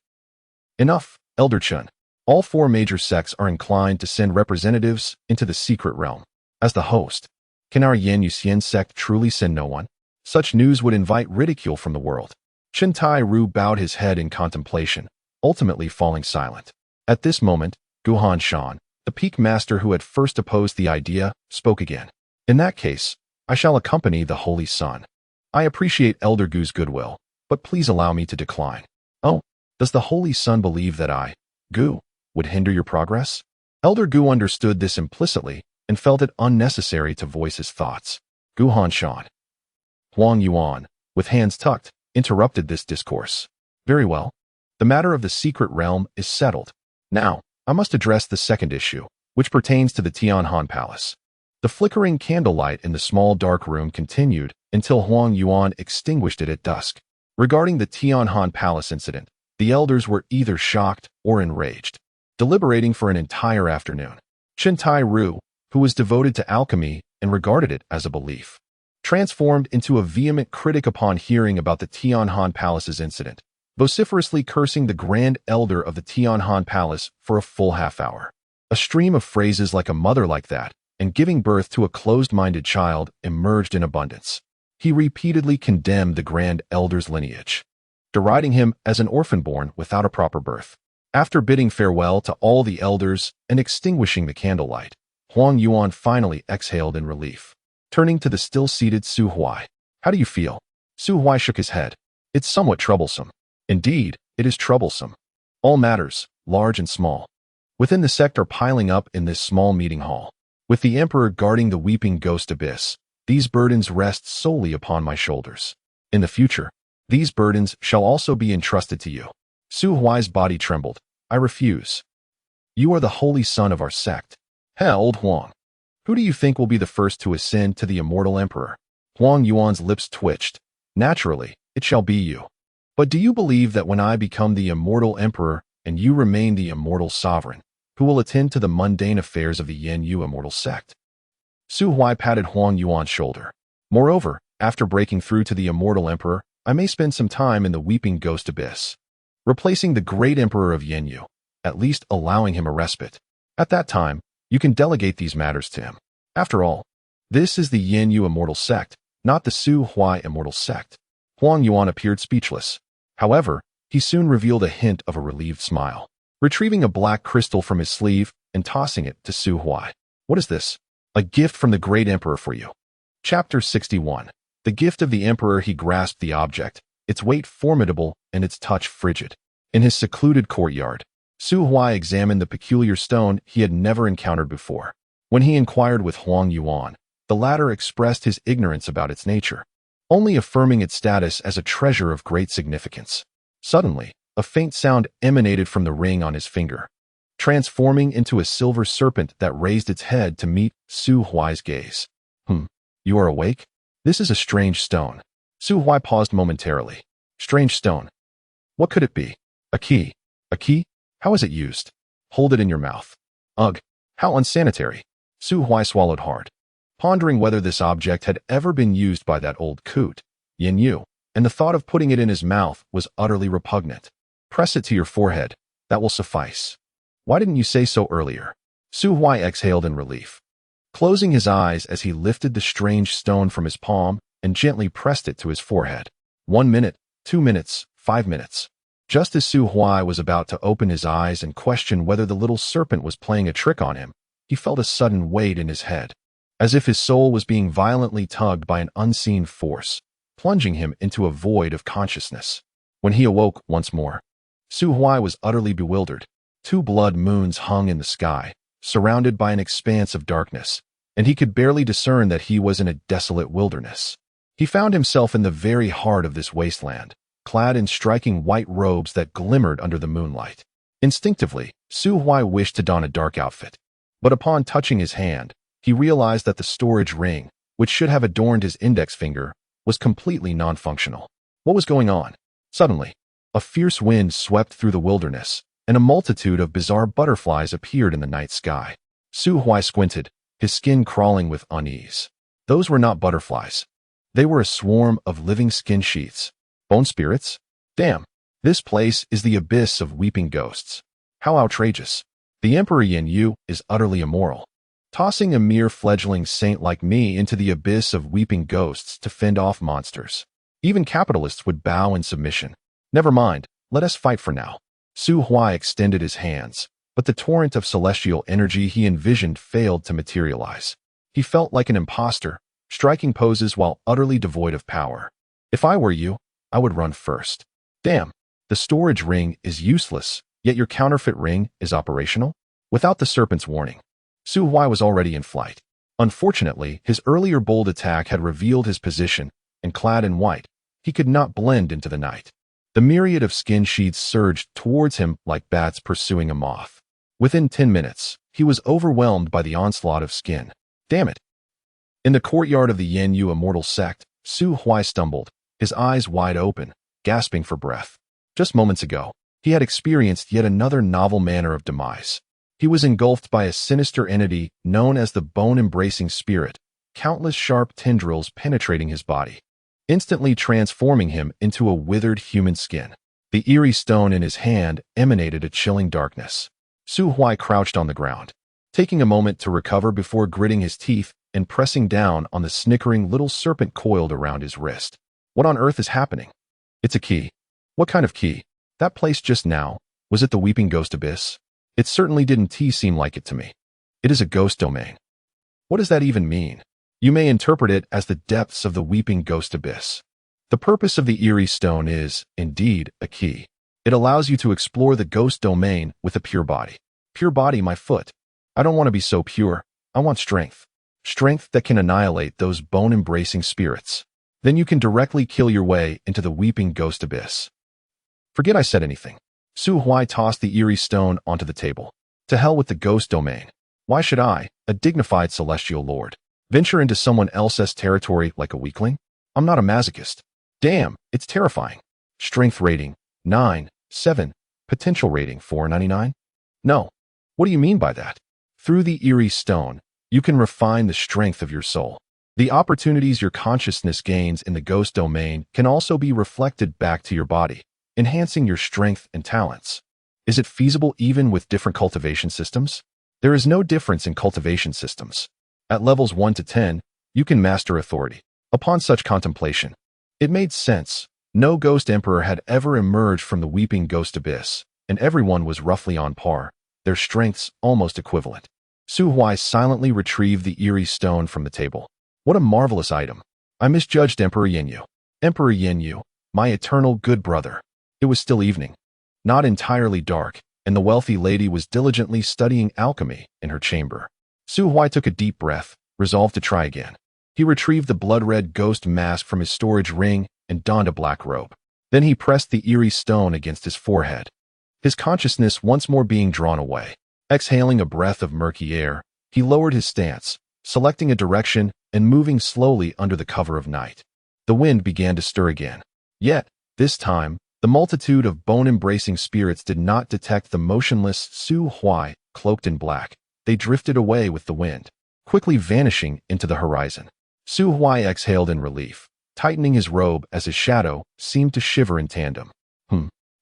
Enough, Elder Chun. All 4 major sects are inclined to send representatives into the secret realm. As the host, can our Yin Yu Xian sect truly send no one? Such news would invite ridicule from the world. Chintai Ru bowed his head in contemplation, ultimately falling silent. At this moment, Guhan Shan, the peak master who had first opposed the idea, spoke again. In that case, I shall accompany the Holy Son. I appreciate Elder Gu's goodwill, but please allow me to decline. Oh, does the Holy Son believe that I, Gu, would hinder your progress? Elder Gu understood this implicitly and felt it unnecessary to voice his thoughts. Guhan Shan. Huang Yuan, with hands tucked, interrupted this discourse. Very well. The matter of the secret realm is settled. Now, I must address the second issue, which pertains to the Tianhan Palace. The flickering candlelight in the small dark room continued until Huang Yuan extinguished it at dusk. Regarding the Tianhan Palace incident, the elders were either shocked or enraged, deliberating for an entire afternoon. Chintai Ru, who was devoted to alchemy and regarded it as a belief, transformed into a vehement critic upon hearing about the Tianhan Palace's incident, vociferously cursing the Grand Elder of the Tianhan Palace for a full half-hour. A stream of phrases like a mother like that, and giving birth to a closed-minded child emerged in abundance. He repeatedly condemned the Grand Elder's lineage, deriding him as an orphan born without a proper birth. After bidding farewell to all the elders and extinguishing the candlelight, Huang Yuan finally exhaled in relief. Turning to the still-seated Su Huai. How do you feel? Su Huai shook his head. It's somewhat troublesome. Indeed, it is troublesome. All matters, large and small, within the sect are piling up in this small meeting hall. With the Emperor guarding the weeping ghost abyss, these burdens rest solely upon my shoulders. In the future, these burdens shall also be entrusted to you. Su Huai's body trembled. I refuse. You are the holy son of our sect. Old Huang. Who do you think will be the first to ascend to the immortal emperor? Huang Yuan's lips twitched. Naturally, it shall be you. But do you believe that when I become the immortal emperor and you remain the immortal sovereign, who will attend to the mundane affairs of the Yin Yu immortal sect? Su Huai patted Huang Yuan's shoulder. Moreover, after breaking through to the immortal emperor, I may spend some time in the weeping ghost abyss, replacing the great emperor of Yin Yu, at least allowing him a respite. At that time, you can delegate these matters to him. After all, this is the Yin Yu immortal sect, not the Su Huai immortal sect. Huang Yuan appeared speechless. However, he soon revealed a hint of a relieved smile, retrieving a black crystal from his sleeve and tossing it to Su Huai. What is this? A gift from the great emperor for you. Chapter 61. The gift of the emperor. He grasped the object, its weight formidable and its touch frigid. In his secluded courtyard, Su Huai examined the peculiar stone he had never encountered before. When he inquired with Huang Yuan, the latter expressed his ignorance about its nature, only affirming its status as a treasure of great significance. Suddenly, a faint sound emanated from the ring on his finger, transforming into a silver serpent that raised its head to meet Su Huai's gaze. You are awake? This is a strange stone. Su Huai paused momentarily. Strange stone. What could it be? A key. A key? How is it used? Hold it in your mouth. Ugh, how unsanitary. Su Huai swallowed hard, pondering whether this object had ever been used by that old coot, Yin Yu, and the thought of putting it in his mouth was utterly repugnant. Press it to your forehead. That will suffice. Why didn't you say so earlier? Su Huai exhaled in relief, closing his eyes as he lifted the strange stone from his palm and gently pressed it to his forehead. 1 minute, 2 minutes, 5 minutes. Just as Su Huai was about to open his eyes and question whether the little serpent was playing a trick on him, he felt a sudden weight in his head, as if his soul was being violently tugged by an unseen force, plunging him into a void of consciousness. When he awoke once more, Su Huai was utterly bewildered. 2 blood moons hung in the sky, surrounded by an expanse of darkness, and he could barely discern that he was in a desolate wilderness. He found himself in the very heart of this wasteland, clad in striking white robes that glimmered under the moonlight. Instinctively, Su Huai wished to don a dark outfit, but upon touching his hand, he realized that the storage ring, which should have adorned his index finger, was completely non-functional. What was going on? Suddenly, a fierce wind swept through the wilderness, and a multitude of bizarre butterflies appeared in the night sky. Su Huai squinted, his skin crawling with unease. Those were not butterflies. They were a swarm of living skin sheaths. Bone spirits? Damn, this place is the abyss of weeping ghosts. How outrageous. The Emperor Yin Yu is utterly immoral, tossing a mere fledgling saint like me into the abyss of weeping ghosts to fend off monsters. Even capitalists would bow in submission. Never mind, let us fight for now. Su Huai extended his hands, but the torrent of celestial energy he envisioned failed to materialize. He felt like an imposter, striking poses while utterly devoid of power. If I were you, I would run first. Damn, the storage ring is useless, yet your counterfeit ring is operational? Without the serpent's warning, Su Huai was already in flight. Unfortunately, his earlier bold attack had revealed his position, and clad in white, he could not blend into the night. The myriad of skin sheaths surged towards him like bats pursuing a moth. Within 10 minutes, he was overwhelmed by the onslaught of skin. Damn it. In the courtyard of the Yin Yu immortal sect, Su Huai stumbled, his eyes wide open, gasping for breath. Just moments ago, he had experienced yet another novel manner of demise. He was engulfed by a sinister entity known as the bone-embracing spirit, countless sharp tendrils penetrating his body, instantly transforming him into a withered human skin. The eerie stone in his hand emanated a chilling darkness. Su Huai crouched on the ground, taking a moment to recover before gritting his teeth and pressing down on the snickering little serpent coiled around his wrist. What on earth is happening? It's a key. What kind of key? That place just now, was it the Weeping Ghost Abyss? It certainly didn't seem like it to me. It is a ghost domain. What does that even mean? You may interpret it as the depths of the Weeping Ghost Abyss. The purpose of the eerie stone is, indeed, a key. It allows you to explore the ghost domain with a pure body. Pure body, my foot. I don't want to be so pure. I want strength. Strength that can annihilate those bone-embracing spirits. Then you can directly kill your way into the Weeping Ghost Abyss. Forget I said anything. Su Huai tossed the eerie stone onto the table. To hell with the ghost domain. Why should I, a dignified celestial lord, venture into someone else's territory like a weakling? I'm not a masochist. Damn, it's terrifying. Strength rating, 9, 7. Potential rating, 499? No. What do you mean by that? Through the eerie stone, you can refine the strength of your soul. The opportunities your consciousness gains in the ghost domain can also be reflected back to your body, enhancing your strength and talents. Is it feasible even with different cultivation systems? There is no difference in cultivation systems. At levels 1 to 10, you can master authority. Upon such contemplation, it made sense. No ghost emperor had ever emerged from the weeping ghost abyss, and everyone was roughly on par, their strengths almost equivalent. Su Huai silently retrieved the eerie stone from the table. What a marvelous item. I misjudged Emperor Yenyu. Emperor Yenyu, my eternal good brother. It was still evening, not entirely dark, and the wealthy lady was diligently studying alchemy in her chamber. Su Huai took a deep breath, resolved to try again. He retrieved the blood-red ghost mask from his storage ring and donned a black robe. Then he pressed the eerie stone against his forehead, his consciousness once more being drawn away. Exhaling a breath of murky air, he lowered his stance, selecting a direction and moving slowly under the cover of night. The wind began to stir again. Yet, this time, the multitude of bone-embracing spirits did not detect the motionless Su Huai, cloaked in black. They drifted away with the wind, quickly vanishing into the horizon. Su Huai exhaled in relief, tightening his robe as his shadow seemed to shiver in tandem.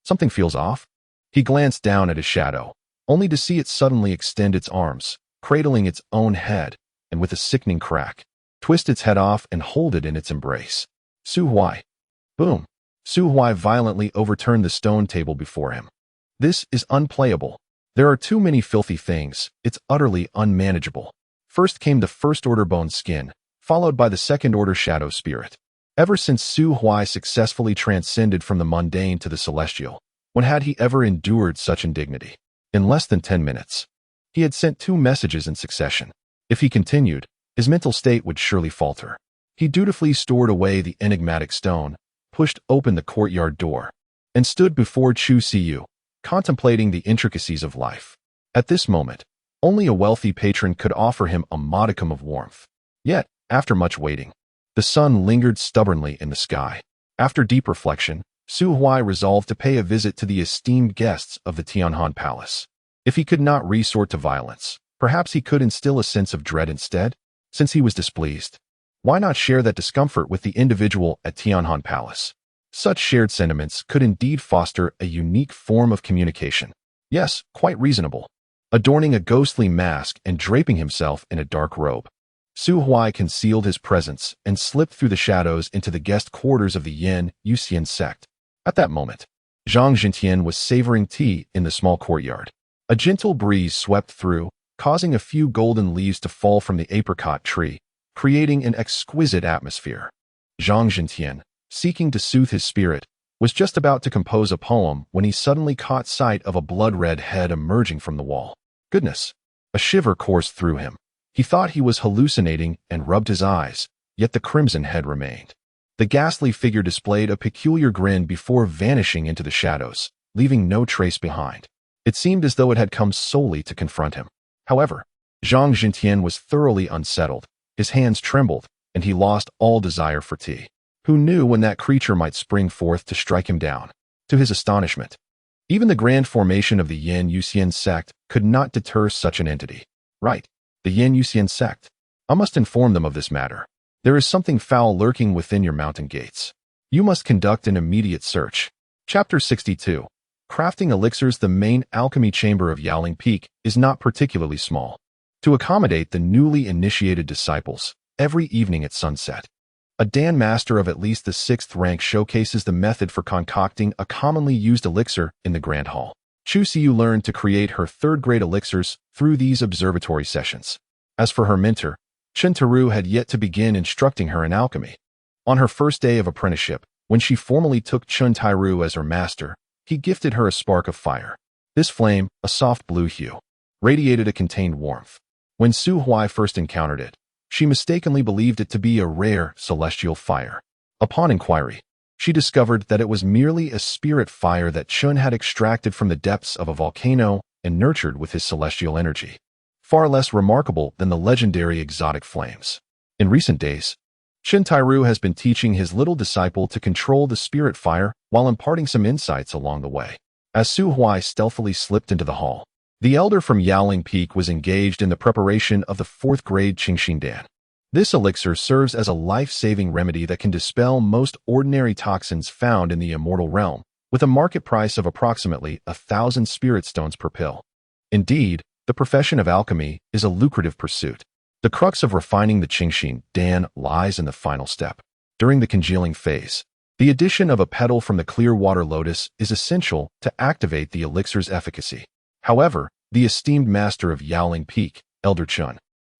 Something feels off. He glanced down at his shadow, only to see it suddenly extend its arms, cradling its own head, and with a sickening crack, twist its head off and hold it in its embrace. Su Huai. Boom. Su Huai violently overturned the stone table before him. This is unplayable. There are too many filthy things. It's utterly unmanageable. First came the first-order bone skin, followed by the second-order shadow spirit. Ever since Su Huai successfully transcended from the mundane to the celestial, when had he ever endured such indignity? In less than 10 minutes, he had sent 2 messages in succession. If he continued, his mental state would surely falter. He dutifully stored away the enigmatic stone, pushed open the courtyard door, and stood before Chu Siyu, contemplating the intricacies of life. At this moment, only a wealthy patron could offer him a modicum of warmth. Yet, after much waiting, the sun lingered stubbornly in the sky. After deep reflection, Su Huai resolved to pay a visit to the esteemed guests of the Tianhan Palace. If he could not resort to violence, perhaps he could instill a sense of dread instead. Since he was displeased, why not share that discomfort with the individual at Tianhan Palace? Such shared sentiments could indeed foster a unique form of communication. Yes, quite reasonable. Adorning a ghostly mask and draping himself in a dark robe, Su Huai concealed his presence and slipped through the shadows into the guest quarters of the Yin Yuxian sect. At that moment, Zhang Jintian was savoring tea in the small courtyard. A gentle breeze swept through, causing a few golden leaves to fall from the apricot tree, creating an exquisite atmosphere. Zhang Jintian, seeking to soothe his spirit, was just about to compose a poem when he suddenly caught sight of a blood-red head emerging from the wall. Goodness! A shiver coursed through him. He thought he was hallucinating and rubbed his eyes, yet the crimson head remained. The ghastly figure displayed a peculiar grin before vanishing into the shadows, leaving no trace behind. It seemed as though it had come solely to confront him. However, Zhang Jintian was thoroughly unsettled. His hands trembled, and he lost all desire for tea. Who knew when that creature might spring forth to strike him down? To his astonishment, even the grand formation of the Yin Yuxian sect could not deter such an entity. Right, the Yin Yuxian sect. I must inform them of this matter. There is something foul lurking within your mountain gates. You must conduct an immediate search. Chapter 62. Crafting elixirs. The main alchemy chamber of Yaoling Peak is not particularly small. To accommodate the newly initiated disciples, every evening at sunset, a Dan Master of at least the 6th rank showcases the method for concocting a commonly used elixir in the Grand Hall. Chu Siyu learned to create her 3rd-grade elixirs through these observatory sessions. As for her mentor, Chen Taru had yet to begin instructing her in alchemy. On her first day of apprenticeship, when she formally took Chen Taru as her master, he gifted her a spark of fire. This flame, a soft blue hue, radiated a contained warmth. When Su Huai first encountered it, she mistakenly believed it to be a rare celestial fire. Upon inquiry, she discovered that it was merely a spirit fire that Chun had extracted from the depths of a volcano and nurtured with his celestial energy. far less remarkable than the legendary exotic flames. In recent days, Shintairu has been teaching his little disciple to control the spirit fire while imparting some insights along the way. As Su Huai stealthily slipped into the hall, the elder from Yaoling Peak was engaged in the preparation of the 4th grade Qingxindan. This elixir serves as a life-saving remedy that can dispel most ordinary toxins found in the immortal realm, with a market price of approximately 1,000 spirit stones per pill. Indeed, the profession of alchemy is a lucrative pursuit. The crux of refining the Qingxindan lies in the final step. During the congealing phase, the addition of a petal from the clear water lotus is essential to activate the elixir's efficacy. However, the esteemed master of Yaoling Peak, Elder Chun,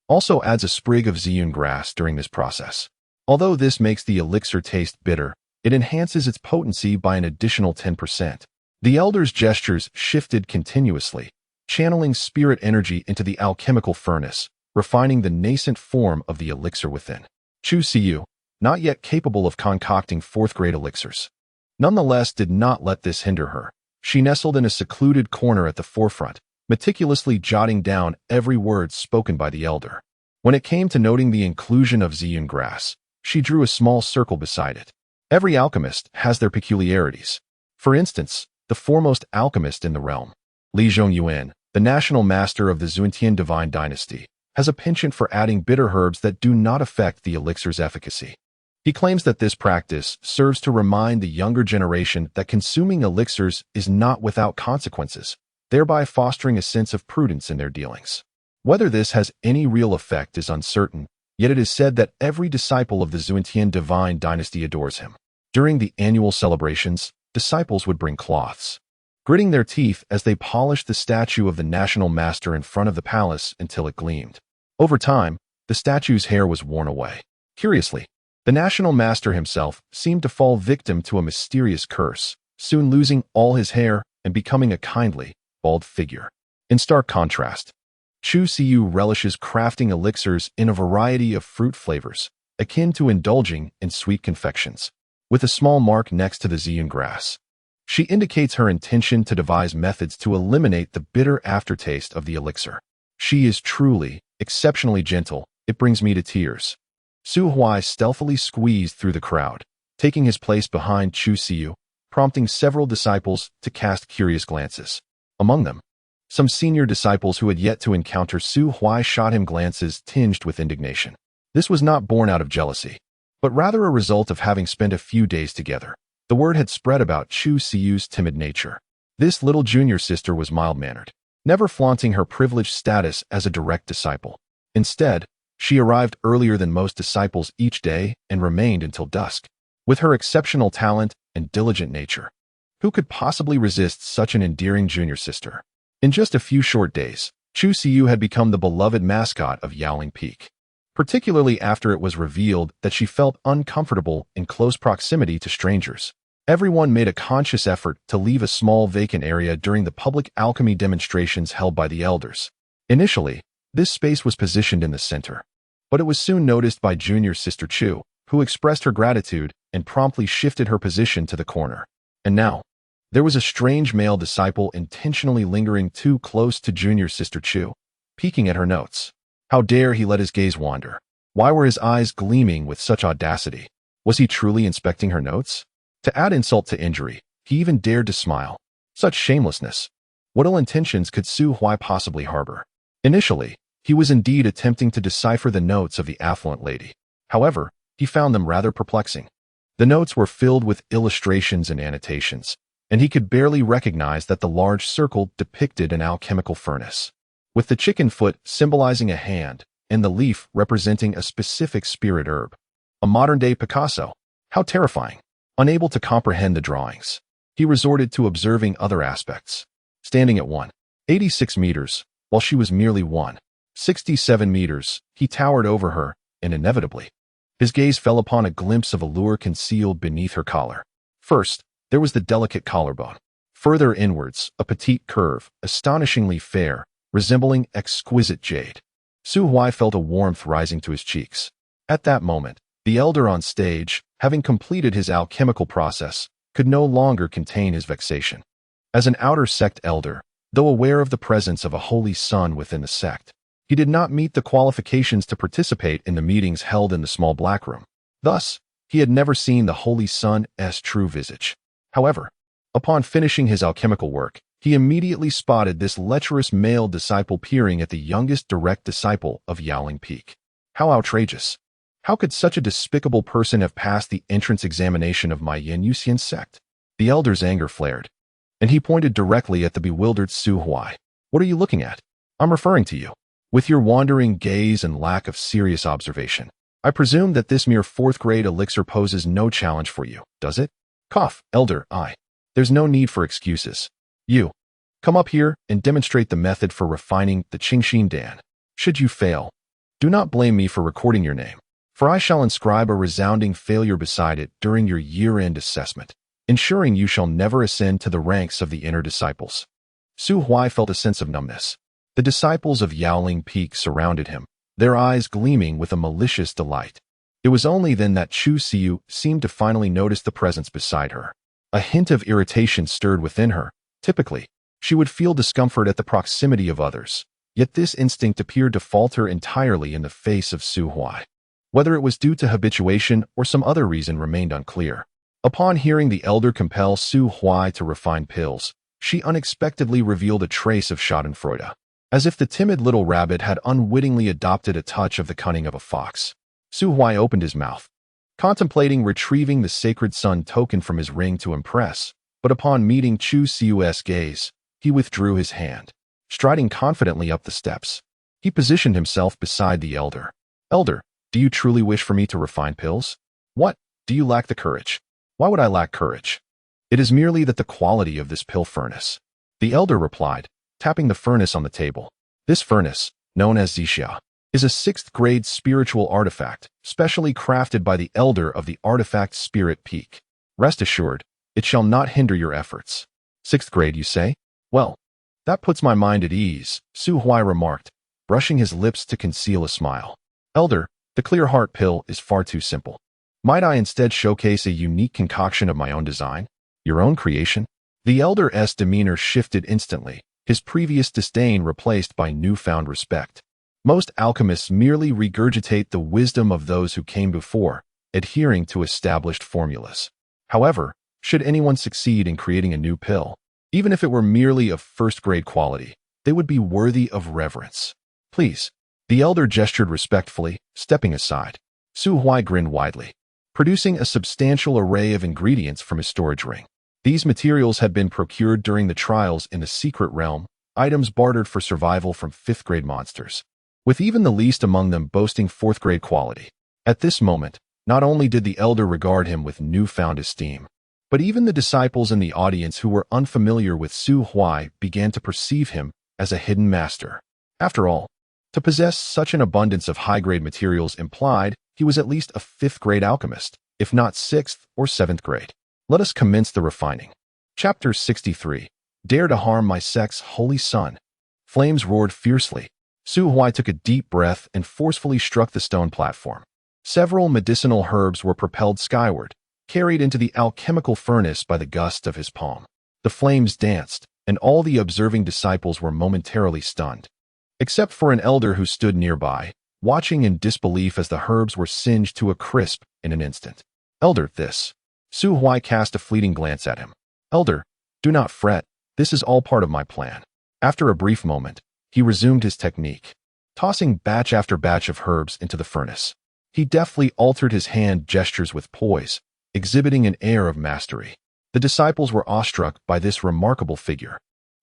also adds a sprig of ziyun grass during this process. Although this makes the elixir taste bitter, it enhances its potency by an additional 10%. The elder's gestures shifted continuously, channeling spirit energy into the alchemical furnace, refining the nascent form of the elixir within. Chu Siyu, not yet capable of concocting 4th grade elixirs, nonetheless did not let this hinder her. She nestled in a secluded corner at the forefront, meticulously jotting down every word spoken by the elder. When it came to noting the inclusion of ziyun grass, she drew a small circle beside it. Every alchemist has their peculiarities. For instance, the foremost alchemist in the realm, Li Zhongyuan, the national master of the Zuntian Divine Dynasty, has a penchant for adding bitter herbs that do not affect the elixir's efficacy. He claims that this practice serves to remind the younger generation that consuming elixirs is not without consequences, thereby fostering a sense of prudence in their dealings. Whether this has any real effect is uncertain, yet it is said that every disciple of the Zuntian Divine Dynasty adores him. During the annual celebrations, disciples would bring cloths, gritting their teeth as they polished the statue of the national master in front of the palace until it gleamed. Over time, the statue's hair was worn away. Curiously, the national master himself seemed to fall victim to a mysterious curse, soon losing all his hair and becoming a kindly, bald figure. In stark contrast, Chu Siyu relishes crafting elixirs in a variety of fruit flavors, akin to indulging in sweet confections. With a small mark next to the ziyun grass, she indicates her intention to devise methods to eliminate the bitter aftertaste of the elixir. She is truly, exceptionally gentle. It brings me to tears. Su Huai stealthily squeezed through the crowd, taking his place behind Chu Siyu, prompting several disciples to cast curious glances. Among them, some senior disciples who had yet to encounter Su Huai shot him glances tinged with indignation. This was not born out of jealousy, but rather a result of having spent a few days together. The word had spread about Chu Siyu's timid nature. This little junior sister was mild-mannered, never flaunting her privileged status as a direct disciple. Instead, she arrived earlier than most disciples each day and remained until dusk. With her exceptional talent and diligent nature, who could possibly resist such an endearing junior sister? In just a few short days, Chu Siyu had become the beloved mascot of Yaoling Peak, particularly after it was revealed that she felt uncomfortable in close proximity to strangers. Everyone made a conscious effort to leave a small vacant area during the public alchemy demonstrations held by the elders. Initially, this space was positioned in the center, but it was soon noticed by junior sister Chu, who expressed her gratitude and promptly shifted her position to the corner. And now, there was a strange male disciple intentionally lingering too close to junior sister Chu, peeking at her notes. How dare he let his gaze wander? Why were his eyes gleaming with such audacity? Was he truly inspecting her notes? To add insult to injury, he even dared to smile. Such shamelessness. What ill intentions could Su Huai possibly harbor? Initially, he was indeed attempting to decipher the notes of the affluent lady. However, he found them rather perplexing. The notes were filled with illustrations and annotations, and he could barely recognize that the large circle depicted an alchemical furnace, with the chicken foot symbolizing a hand and the leaf representing a specific spirit herb. A modern-day Picasso. How terrifying. Unable to comprehend the drawings, he resorted to observing other aspects. Standing at 1.86 meters, while she was merely 1.67 meters, he towered over her, and inevitably, his gaze fell upon a glimpse of allure concealed beneath her collar. First, there was the delicate collarbone. Further inwards, a petite curve, astonishingly fair, resembling exquisite jade. Su Huai felt a warmth rising to his cheeks. At that moment, the elder on stage, having completed his alchemical process, could no longer contain his vexation. As an outer sect elder, though aware of the presence of a holy son within the sect, He did not meet the qualifications to participate in the meetings held in the small black room. Thus, he had never seen the Holy Sun's true visage. However, upon finishing his alchemical work, he immediately spotted this lecherous male disciple peering at the youngest direct disciple of Yowling Peak. How outrageous! How could such a despicable person have passed the entrance examination of my Yin sect? The elder's anger flared, and he pointed directly at the bewildered Su Huai. What are you looking at? I'm referring to you. With your wandering gaze and lack of serious observation, I presume that this mere fourth-grade elixir poses no challenge for you, does it? Cough, elder, There's no need for excuses. You, come up here and demonstrate the method for refining the Qingxin Dan. Should you fail, do not blame me for recording your name, for I shall inscribe a resounding failure beside it during your year-end assessment, ensuring you shall never ascend to the ranks of the inner disciples. Su Huai felt a sense of numbness. The disciples of Yowling Peak surrounded him, their eyes gleaming with a malicious delight. It was only then that Chu Siu seemed to finally notice the presence beside her. A hint of irritation stirred within her. Typically, she would feel discomfort at the proximity of others, yet this instinct appeared to falter entirely in the face of Su Huai. Whether it was due to habituation or some other reason remained unclear. Upon hearing the elder compel Su Huai to refine pills, she unexpectedly revealed a trace of schadenfreude, as if the timid little rabbit had unwittingly adopted a touch of the cunning of a fox. Su Huai opened his mouth, contemplating retrieving the sacred sun token from his ring to Empress, but upon meeting Chu Siu's gaze, he withdrew his hand. Striding confidently up the steps, he positioned himself beside the elder. Elder, do you truly wish for me to refine pills? What? Do you lack the courage? Why would I lack courage? It is merely that the quality of this pill furnace. The elder replied, tapping the furnace on the table. This furnace, known as Zixia, is a 6th-grade spiritual artifact, specially crafted by the elder of the Artifact Spirit Peak. Rest assured, it shall not hinder your efforts. 6th grade, you say? Well, that puts my mind at ease, Su Huai remarked, brushing his lips to conceal a smile. Elder, the Clear Heart pill is far too simple. Might I instead showcase a unique concoction of my own design? Your own creation? The elder's demeanor shifted instantly, his previous disdain replaced by newfound respect. Most alchemists merely regurgitate the wisdom of those who came before, adhering to established formulas. However, should anyone succeed in creating a new pill, even if it were merely of first-grade quality, they would be worthy of reverence. Please. The elder gestured respectfully, stepping aside. Su Huai grinned widely, producing a substantial array of ingredients from his storage ring. These materials had been procured during the trials in the secret realm, items bartered for survival from 5th-grade monsters, with even the least among them boasting 4th-grade quality. At this moment, not only did the elder regard him with newfound esteem, but even the disciples in the audience who were unfamiliar with Su Huai began to perceive him as a hidden master. After all, to possess such an abundance of high-grade materials implied he was at least a 5th-grade alchemist, if not 6th or 7th grade. Let us commence the refining. Chapter 63. Dare to harm my sect's holy sun. Flames roared fiercely. Su Huai took a deep breath and forcefully struck the stone platform. Several medicinal herbs were propelled skyward, carried into the alchemical furnace by the gust of his palm. The flames danced, and all the observing disciples were momentarily stunned, except for an elder who stood nearby, watching in disbelief as the herbs were singed to a crisp in an instant. Elder, this. Su Huai cast a fleeting glance at him. Elder, do not fret, this is all part of my plan. After a brief moment, he resumed his technique, tossing batch after batch of herbs into the furnace. He deftly altered his hand gestures with poise, exhibiting an air of mastery. The disciples were awestruck by this remarkable figure.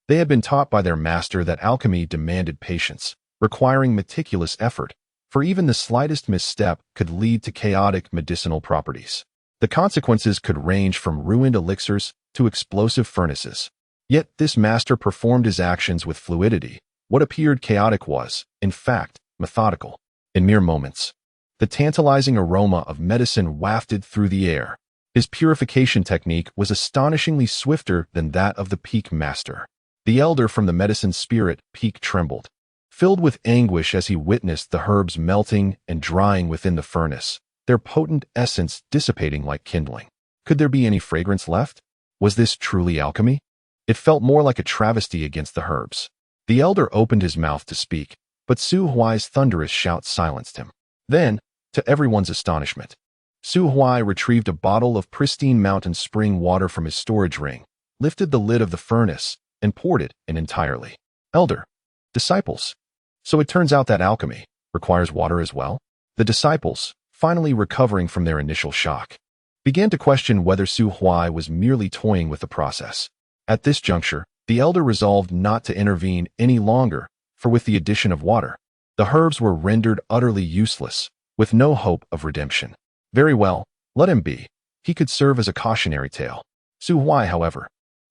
They had been taught by their master that alchemy demanded patience, requiring meticulous effort, for even the slightest misstep could lead to chaotic medicinal properties. The consequences could range from ruined elixirs to explosive furnaces. Yet this master performed his actions with fluidity. What appeared chaotic was, in fact, methodical. In mere moments, the tantalizing aroma of medicine wafted through the air. His purification technique was astonishingly swifter than that of the Peak Master. The elder from the medicine spirit Peak trembled, filled with anguish as he witnessed the herbs melting and drying within the furnace, their potent essence dissipating like kindling. Could there be any fragrance left? Was this truly alchemy? It felt more like a travesty against the herbs. The elder opened his mouth to speak, but Su Huai's thunderous shout silenced him. Then, to everyone's astonishment, Su Huai retrieved a bottle of pristine mountain spring water from his storage ring, lifted the lid of the furnace, and poured it in entirely. Elder, disciples. So it turns out that alchemy requires water as well? The disciples, finally recovering from their initial shock, began to question whether Su Huai was merely toying with the process. At this juncture, the elder resolved not to intervene any longer, for with the addition of water, the herbs were rendered utterly useless, with no hope of redemption. Very well, let him be. He could serve as a cautionary tale. Su Huai, however,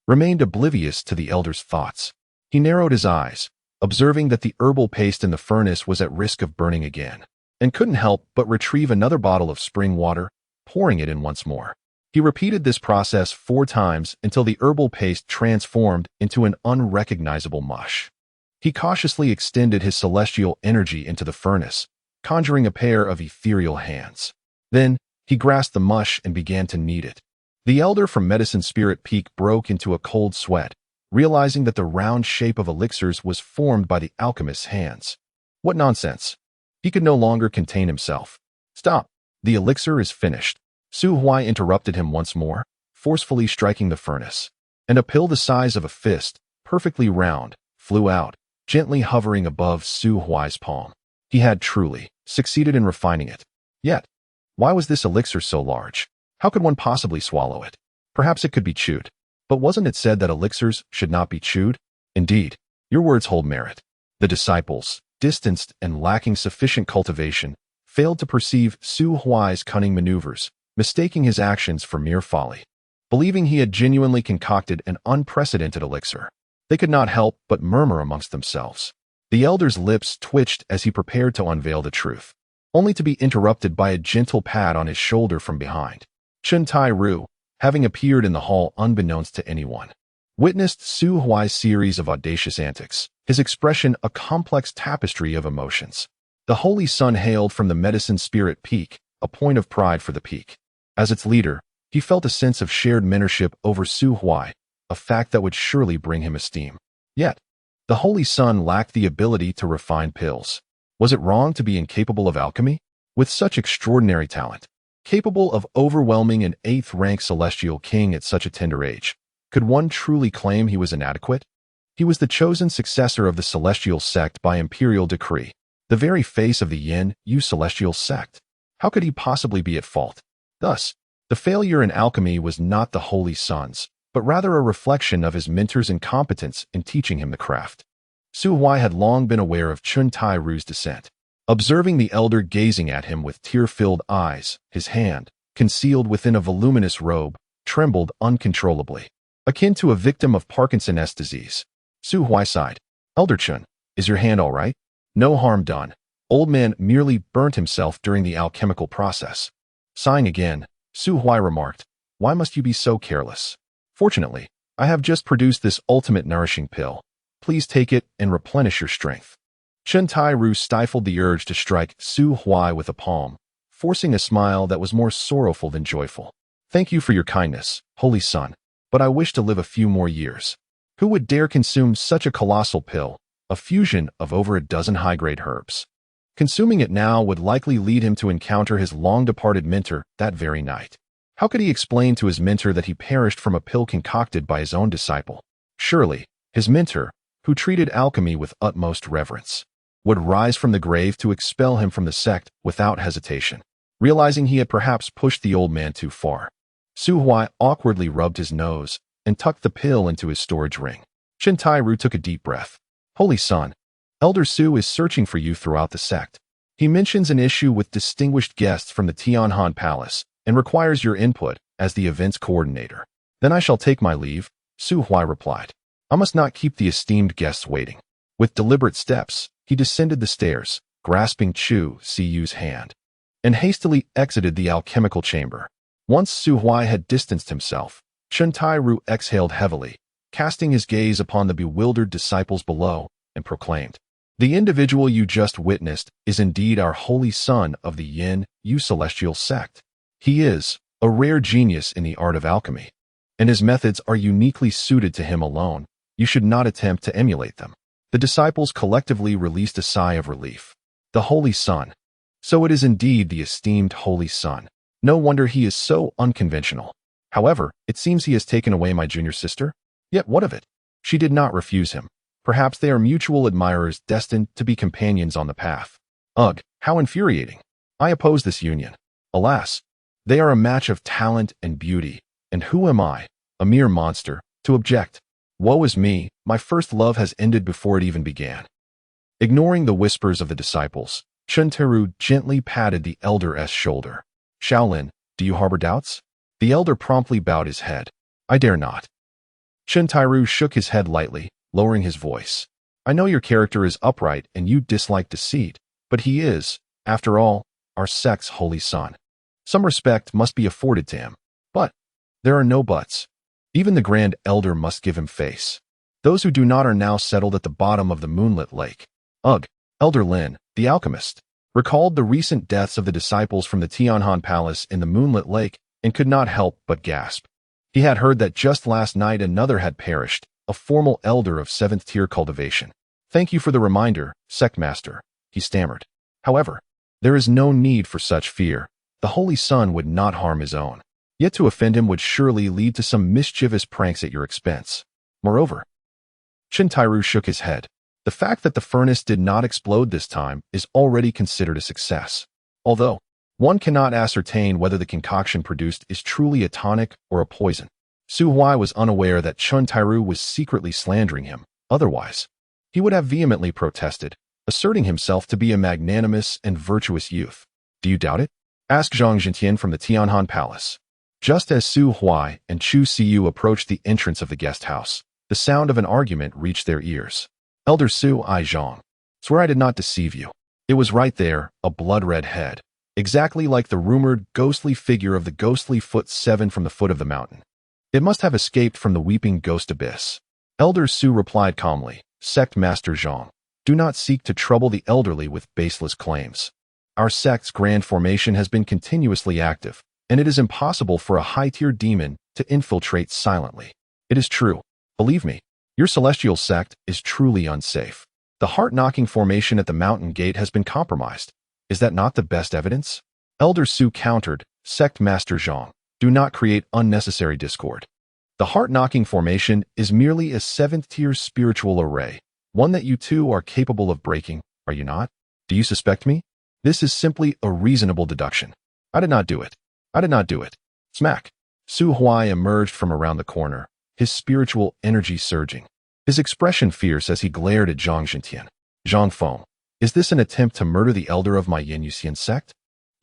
remained oblivious to the elder's thoughts. He narrowed his eyes, observing that the herbal paste in the furnace was at risk of burning again, and couldn't help but retrieve another bottle of spring water, pouring it in once more. He repeated this process 4 times until the herbal paste transformed into an unrecognizable mush. He cautiously extended his celestial energy into the furnace, conjuring a pair of ethereal hands. Then, he grasped the mush and began to knead it. The elder from Medicine Spirit Peak broke into a cold sweat, realizing that the round shape of elixirs was formed by the alchemist's hands. What nonsense! He could no longer contain himself. Stop! The elixir is finished. Su Huai interrupted him once more, forcefully striking the furnace. And a pill the size of a fist, perfectly round, flew out, gently hovering above Su Huai's palm. He had truly succeeded in refining it. Yet, why was this elixir so large? How could one possibly swallow it? Perhaps it could be chewed. But wasn't it said that elixirs should not be chewed? Indeed, your words hold merit. The disciples, distanced and lacking sufficient cultivation, failed to perceive Su Huai's cunning maneuvers, mistaking his actions for mere folly. Believing he had genuinely concocted an unprecedented elixir, they could not help but murmur amongst themselves. The elder's lips twitched as he prepared to unveil the truth, only to be interrupted by a gentle pat on his shoulder from behind. Chun Tai Ru, having appeared in the hall unbeknownst to anyone, witnessed Su Huai's series of audacious antics, his expression a complex tapestry of emotions. The Holy Sun hailed from the Medicine Spirit Peak, a point of pride for the peak. As its leader, he felt a sense of shared mentorship over Su Huai, a fact that would surely bring him esteem. Yet, the Holy Sun lacked the ability to refine pills. Was it wrong to be incapable of alchemy? With such extraordinary talent, capable of overwhelming an 8th-rank celestial king at such a tender age, could one truly claim he was inadequate? He was the chosen successor of the celestial sect by imperial decree, the very face of the Yin-Yu celestial sect. How could he possibly be at fault? Thus, the failure in alchemy was not the Holy Sun's, but rather a reflection of his mentor's incompetence in teaching him the craft. Su Huai had long been aware of Chun Tai Ru's descent. Observing the elder gazing at him with tear-filled eyes, his hand, concealed within a voluminous robe, trembled uncontrollably, akin to a victim of Parkinson's disease. Su Huai sighed. Elder Chun, is your hand all right? No harm done. Old man merely burnt himself during the alchemical process. Sighing again, Su Huai remarked, why must you be so careless? Fortunately, I have just produced this ultimate nourishing pill. Please take it and replenish your strength. Chun Tai Ru stifled the urge to strike Su Huai with a palm, forcing a smile that was more sorrowful than joyful. Thank you for your kindness, Holy Sun, but I wish to live a few more years. Who would dare consume such a colossal pill, a fusion of over a dozen high-grade herbs? Consuming it now would likely lead him to encounter his long-departed mentor that very night. How could he explain to his mentor that he perished from a pill concocted by his own disciple? Surely, his mentor, who treated alchemy with utmost reverence, would rise from the grave to expel him from the sect without hesitation, realizing he had perhaps pushed the old man too far. Su Huai awkwardly rubbed his nose and tucked the pill into his storage ring. Chun Tai Ru took a deep breath. Holy Sun, Elder Su is searching for you throughout the sect. He mentions an issue with distinguished guests from the Tianhan Palace and requires your input as the events coordinator. Then I shall take my leave, Su Huai replied. I must not keep the esteemed guests waiting. With deliberate steps, he descended the stairs, grasping Chu Siyu's hand, and hastily exited the alchemical chamber. Once Su Huai had distanced himself, Chun Tai Ru exhaled heavily, casting his gaze upon the bewildered disciples below, and proclaimed, the individual you just witnessed is indeed our Holy Son of the Yin-Yu celestial sect. He is a rare genius in the art of alchemy, and his methods are uniquely suited to him alone. You should not attempt to emulate them. The disciples collectively released a sigh of relief. The Holy Son. So it is indeed the esteemed Holy Son. No wonder he is so unconventional. However, it seems he has taken away my junior sister. Yet what of it? She did not refuse him. Perhaps they are mutual admirers destined to be companions on the path. Ugh, how infuriating. I oppose this union. Alas, they are a match of talent and beauty, and who am I, a mere monster, to object? Woe is me, my first love has ended before it even began. Ignoring the whispers of the disciples, Chuntaru gently patted the elder's shoulder. Shaolin, do you harbor doubts? The elder promptly bowed his head. I dare not. Chuntaru shook his head lightly, lowering his voice. I know your character is upright and you dislike deceit, but he is, after all, our sect's holy son. Some respect must be afforded to him. But there are no buts. Even the Grand Elder must give him face. Those who do not are now settled at the bottom of the moonlit lake. Ugh, Elder Lin, the alchemist, recalled the recent deaths of the disciples from the Tianhan Palace in the moonlit lake and could not help but gasp. He had heard that just last night another had perished, a formal elder of 7th tier cultivation. Thank you for the reminder, Sect Master, he stammered. However, there is no need for such fear. The Holy Son would not harm his own. Yet to offend him would surely lead to some mischievous pranks at your expense. Moreover, Chuntaru shook his head. The fact that the furnace did not explode this time is already considered a success. Although, one cannot ascertain whether the concoction produced is truly a tonic or a poison. Su Huai was unaware that Chuntaru was secretly slandering him. Otherwise, he would have vehemently protested, asserting himself to be a magnanimous and virtuous youth. Do you doubt it? Asked Zhang Jintian from the Tianhan Palace. Just as Su Huai and Chu Siyu approached the entrance of the guest house, the sound of an argument reached their ears. Elder Su I Zhang, swear I did not deceive you. It was right there, a blood-red head, exactly like the rumored ghostly figure of the ghostly foot 7 from the foot of the mountain. It must have escaped from the weeping ghost abyss. Elder Su replied calmly, Sect Master Zhang, do not seek to trouble the elderly with baseless claims. Our sect's grand formation has been continuously active, and it is impossible for a high-tier demon to infiltrate silently. It is true. Believe me, your celestial sect is truly unsafe. The heart-knocking formation at the mountain gate has been compromised. Is that not the best evidence? Elder Su countered, Sect Master Zhang, do not create unnecessary discord. The heart-knocking formation is merely a 7th-tier spiritual array, one that you two are capable of breaking, are you not? Do you suspect me? This is simply a reasonable deduction. I did not do it. I did not do it. Smack. Su Huai emerged from around the corner, his spiritual energy surging. His expression fierce as he glared at Zhang Jintian. Zhang Feng, is this an attempt to murder the elder of my Yin Yuxian sect?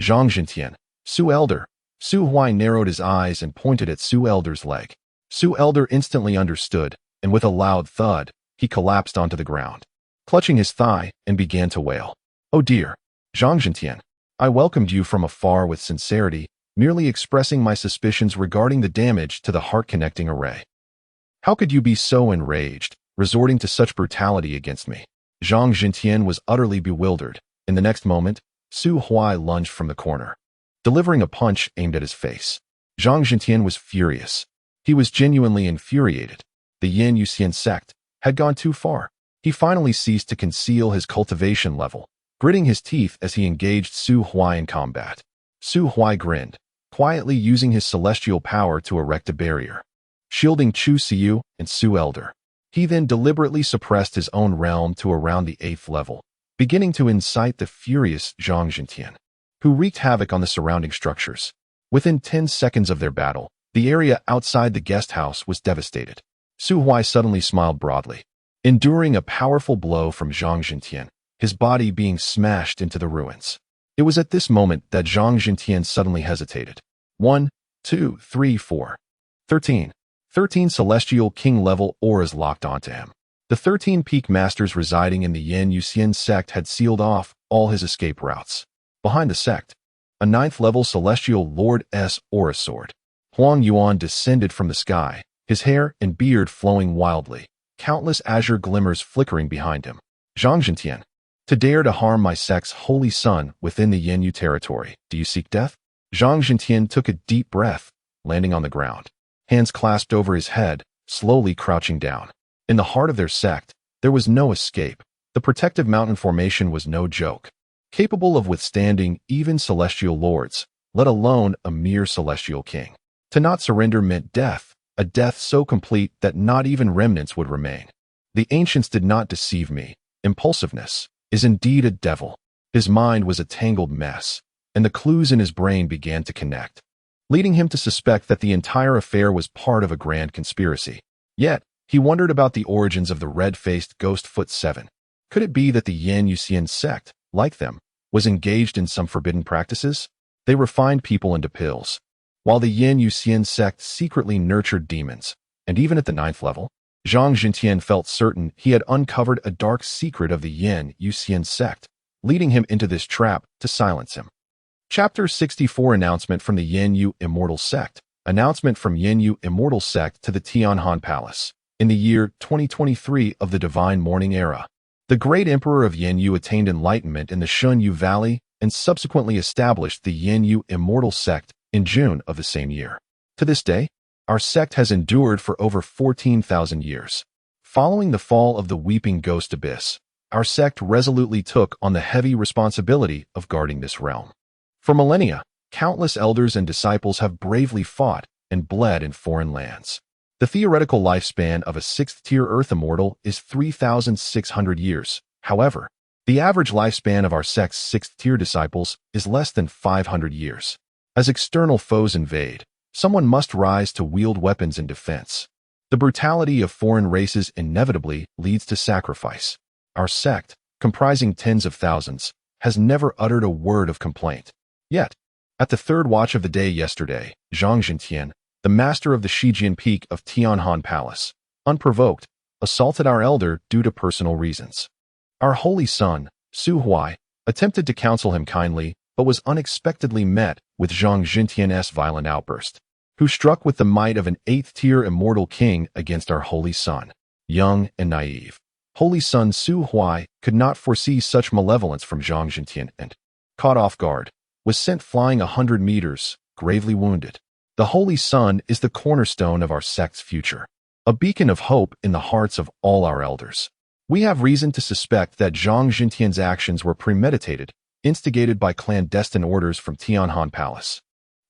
Zhang Jintian, Su Elder. Su Huai narrowed his eyes and pointed at Su Elder's leg. Su Elder instantly understood, and with a loud thud, he collapsed onto the ground, clutching his thigh and began to wail. Oh dear, Zhang Jintian, I welcomed you from afar with sincerity, merely expressing my suspicions regarding the damage to the heart-connecting array. How could you be so enraged, resorting to such brutality against me? Zhang Jintian was utterly bewildered. In the next moment, Su Huai lunged from the corner, delivering a punch aimed at his face. Zhang Jintian was furious. He was genuinely infuriated. The Yin Yuxian sect had gone too far. He finally ceased to conceal his cultivation level, gritting his teeth as he engaged Su Huai in combat. Su Huai grinned, quietly using his celestial power to erect a barrier, shielding Chu Siyu and Su Elder. He then deliberately suppressed his own realm to around the 8th level, beginning to incite the furious Zhang Jintian, who wreaked havoc on the surrounding structures. Within 10 seconds of their battle, the area outside the guest house was devastated. Su Huai suddenly smiled broadly, enduring a powerful blow from Zhang Jintian, his body being smashed into the ruins. It was at this moment that Zhang Jintian suddenly hesitated. 1, 2, 3, 4. 13. 13 celestial king-level auras locked onto him. The 13 peak masters residing in the Yin Yuxian sect had sealed off all his escape routes. Behind the sect, a 9th-level celestial Lord's aura sword, Huang Yuan, descended from the sky, his hair and beard flowing wildly, countless azure glimmers flickering behind him. Zhang Jintian, to dare to harm my sect's holy son within the Yin Yu territory, do you seek death? Zhang Jintian took a deep breath, landing on the ground, hands clasped over his head, slowly crouching down. In the heart of their sect, There was no escape. The protective mountain formation was no joke, capable of withstanding even celestial lords, let alone a mere celestial king. To not surrender meant death, a death so complete that not even remnants would remain. The ancients did not deceive me. Impulsiveness is indeed a devil. His mind was a tangled mess, and the clues in his brain began to connect, leading him to suspect that the entire affair was part of a grand conspiracy. Yet, he wondered about the origins of the red-faced ghost Foot 7. Could it be that the Yin Yuxian sect, like them, was engaged in some forbidden practices? They refined people into pills, while the Yin Yuxian sect secretly nurtured demons, and even at the 9th level, Zhang Jintian felt certain he had uncovered a dark secret of the Yin Yuxian sect, leading him into this trap to silence him. Chapter 64 Announcement from the Yin Yu Immortal Sect. Announcement from Yin Yu Immortal Sect to the Tianhan Palace. In the year 2023 of the Divine Morning Era, the great emperor of Yin Yu attained enlightenment in the Shun Yu Valley and subsequently established the Yin Yu Immortal Sect in June of the same year. To this day, our sect has endured for over 14,000 years. Following the fall of the Weeping Ghost Abyss, our sect resolutely took on the heavy responsibility of guarding this realm. For millennia, countless elders and disciples have bravely fought and bled in foreign lands. The theoretical lifespan of a 6th-tier Earth Immortal is 3,600 years. However, the average lifespan of our sect's 6th-tier disciples is less than 500 years. As external foes invade, someone must rise to wield weapons in defense. The brutality of foreign races inevitably leads to sacrifice. Our sect, comprising tens of thousands, has never uttered a word of complaint. Yet, at the third watch of the day yesterday, Zhang Jintian, the master of the Shijian Peak of Tianhan Palace, unprovoked, assaulted our elder due to personal reasons. Our holy son, Su Huai, attempted to counsel him kindly, but was unexpectedly met with Zhang Jintian's violent outburst, who struck with the might of an 8th-tier immortal king against our holy son. Young and naive, holy son Su Huai could not foresee such malevolence from Zhang Jintian and, caught off guard, was sent flying 100 meters, gravely wounded. The holy son is the cornerstone of our sect's future, a beacon of hope in the hearts of all our elders. We have reason to suspect that Zhang Jintian's actions were premeditated, instigated by clandestine orders from Tianhan Palace,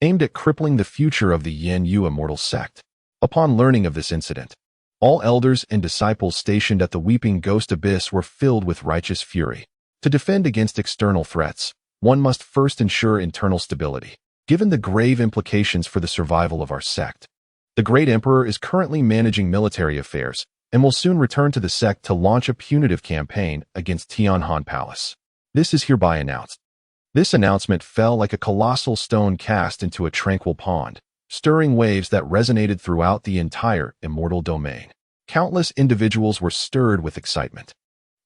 aimed at crippling the future of the Yin Yu Immortal Sect. Upon learning of this incident, all elders and disciples stationed at the Weeping Ghost Abyss were filled with righteous fury. To defend against external threats, one must first ensure internal stability. Given the grave implications for the survival of our sect, the Great Emperor is currently managing military affairs and will soon return to the sect to launch a punitive campaign against Tianhan Palace. This is hereby announced. This announcement fell like a colossal stone cast into a tranquil pond, stirring waves that resonated throughout the entire immortal domain. Countless individuals were stirred with excitement.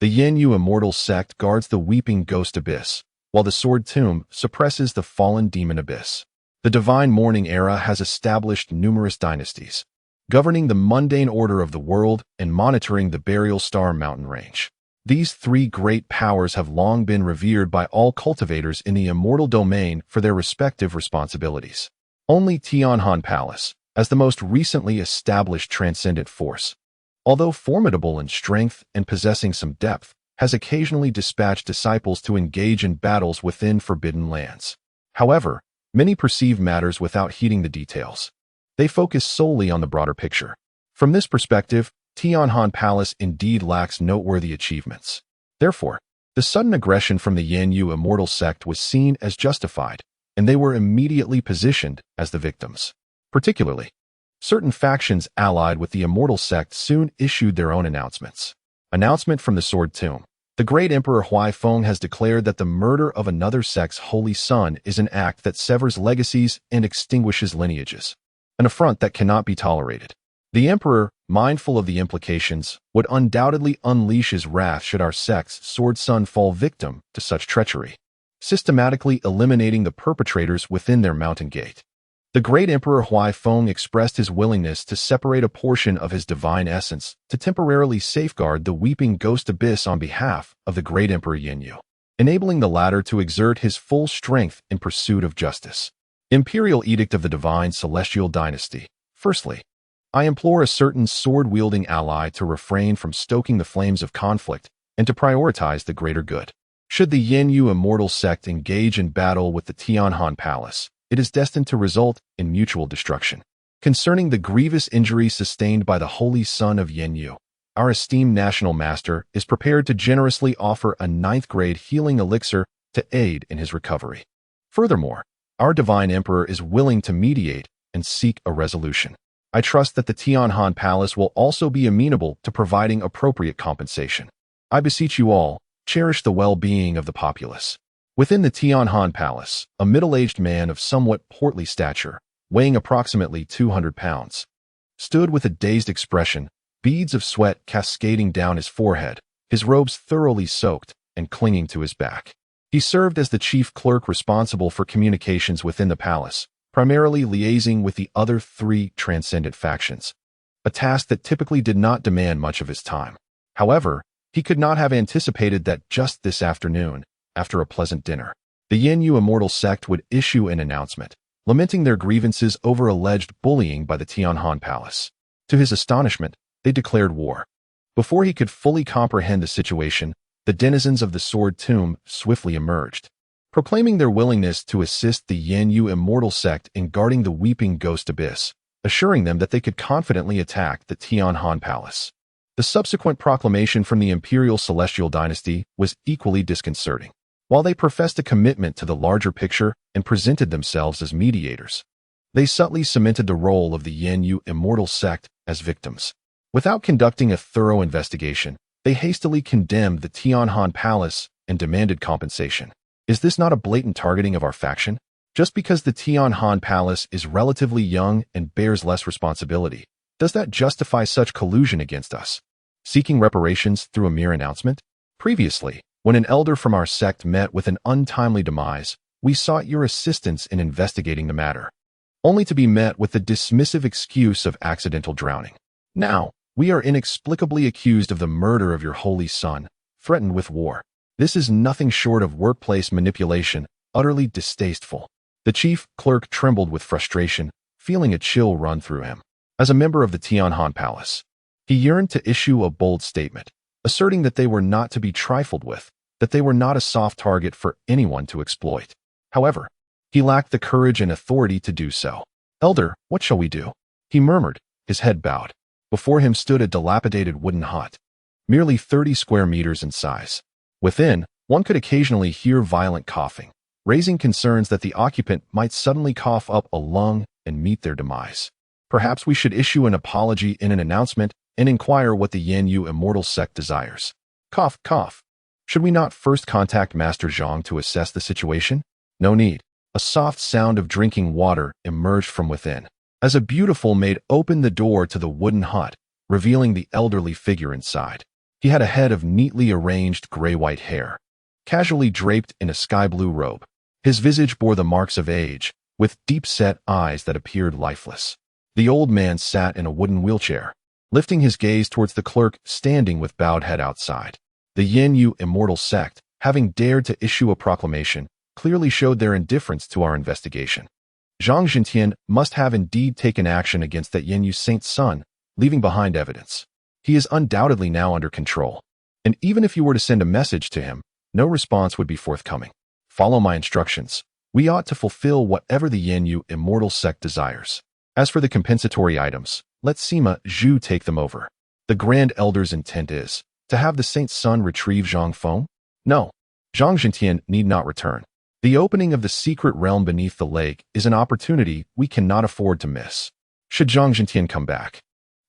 The Yin Yu Immortal Sect guards the Weeping Ghost Abyss, while the Sword Tomb suppresses the fallen demon abyss. The Divine Morning Era has established numerous dynasties, governing the mundane order of the world and monitoring the Burial Star mountain range. These three great powers have long been revered by all cultivators in the immortal domain for their respective responsibilities. Only Tianhan Palace, as the most recently established transcendent force, although formidable in strength and possessing some depth, has occasionally dispatched disciples to engage in battles within forbidden lands. However, many perceive matters without heeding the details. They focus solely on the broader picture. From this perspective, Tianhan Palace indeed lacks noteworthy achievements. Therefore, the sudden aggression from the Yin Yu Immortal Sect was seen as justified, and they were immediately positioned as the victims. Particularly, certain factions allied with the Immortal Sect soon issued their own announcements. Announcement from the Sword Tomb. The great Emperor Huai Feng has declared that the murder of another sect's holy son is an act that severs legacies and extinguishes lineages, an affront that cannot be tolerated. The Emperor, mindful of the implications, would undoubtedly unleash his wrath should our sect's sword son fall victim to such treachery, systematically eliminating the perpetrators within their mountain gate. The great Emperor Huai Feng expressed his willingness to separate a portion of his divine essence to temporarily safeguard the Weeping Ghost Abyss on behalf of the great Emperor Yin Yu, enabling the latter to exert his full strength in pursuit of justice. Imperial Edict of the Divine Celestial Dynasty. Firstly, I implore a certain sword-wielding ally to refrain from stoking the flames of conflict and to prioritize the greater good. Should the Yanyu immortal sect engage in battle with the Tianhan Palace, it is destined to result in mutual destruction. Concerning the grievous injury sustained by the holy son of Yanyu, our esteemed national master is prepared to generously offer a 9th-grade healing elixir to aid in his recovery. Furthermore, our divine emperor is willing to mediate and seek a resolution. I trust that the Tianhan Palace will also be amenable to providing appropriate compensation. I beseech you all, cherish the well-being of the populace. Within the Tianhan Palace, a middle-aged man of somewhat portly stature, weighing approximately 200 pounds, stood with a dazed expression, beads of sweat cascading down his forehead, his robes thoroughly soaked and clinging to his back. He served as the chief clerk responsible for communications within the palace, primarily liaising with the other 3 transcendent factions, a task that typically did not demand much of his time. However, he could not have anticipated that just this afternoon, after a pleasant dinner, the Yanyu immortal sect would issue an announcement, lamenting their grievances over alleged bullying by the Tianhan Palace. To his astonishment, they declared war. Before he could fully comprehend the situation, the denizens of the Sword Tomb swiftly emerged, proclaiming their willingness to assist the Yanyu immortal sect in guarding the Weeping Ghost Abyss, assuring them that they could confidently attack the Tianhan Palace. The subsequent proclamation from the Imperial Celestial Dynasty was equally disconcerting. While they professed a commitment to the larger picture and presented themselves as mediators, they subtly cemented the role of the Yanyu immortal sect as victims. Without conducting a thorough investigation, they hastily condemned the Tianhan Palace and demanded compensation. Is this not a blatant targeting of our faction? Just because the Tianhan Palace is relatively young and bears less responsibility, does that justify such collusion against us? Seeking reparations through a mere announcement? Previously, when an elder from our sect met with an untimely demise, we sought your assistance in investigating the matter, only to be met with the dismissive excuse of accidental drowning. Now, we are inexplicably accused of the murder of your holy son, threatened with war. This is nothing short of workplace manipulation, utterly distasteful. The chief clerk trembled with frustration, feeling a chill run through him. As a member of the Tianhan Palace, he yearned to issue a bold statement, asserting that they were not to be trifled with, that they were not a soft target for anyone to exploit. However, he lacked the courage and authority to do so. "Elder, what shall we do?" he murmured, his head bowed. Before him stood a dilapidated wooden hut, merely 30 square meters in size. Within, one could occasionally hear violent coughing, raising concerns that the occupant might suddenly cough up a lung and meet their demise. Perhaps we should issue an apology in an announcement and inquire what the Yanyu immortal sect desires. Cough, cough. Should we not first contact Master Zhang to assess the situation? No need. A soft sound of drinking water emerged from within, as a beautiful maid opened the door to the wooden hut, revealing the elderly figure inside. He had a head of neatly arranged gray-white hair, casually draped in a sky-blue robe. His visage bore the marks of age, with deep-set eyes that appeared lifeless. The old man sat in a wooden wheelchair, lifting his gaze towards the clerk standing with bowed head outside. The Yanyu immortal sect, having dared to issue a proclamation, clearly showed their indifference to our investigation. Zhang Jintian must have indeed taken action against that Yanyu saint's son, leaving behind evidence. He is undoubtedly now under control, and even if you were to send a message to him, no response would be forthcoming. Follow my instructions. We ought to fulfill whatever the Yanyu immortal sect desires. As for the compensatory items, let Sima Zhu take them over. The Grand Elder's intent is to have the saint's son retrieve Zhang Feng? No, Zhang Jintian need not return. The opening of the secret realm beneath the lake is an opportunity we cannot afford to miss. Should Zhang Jintian come back,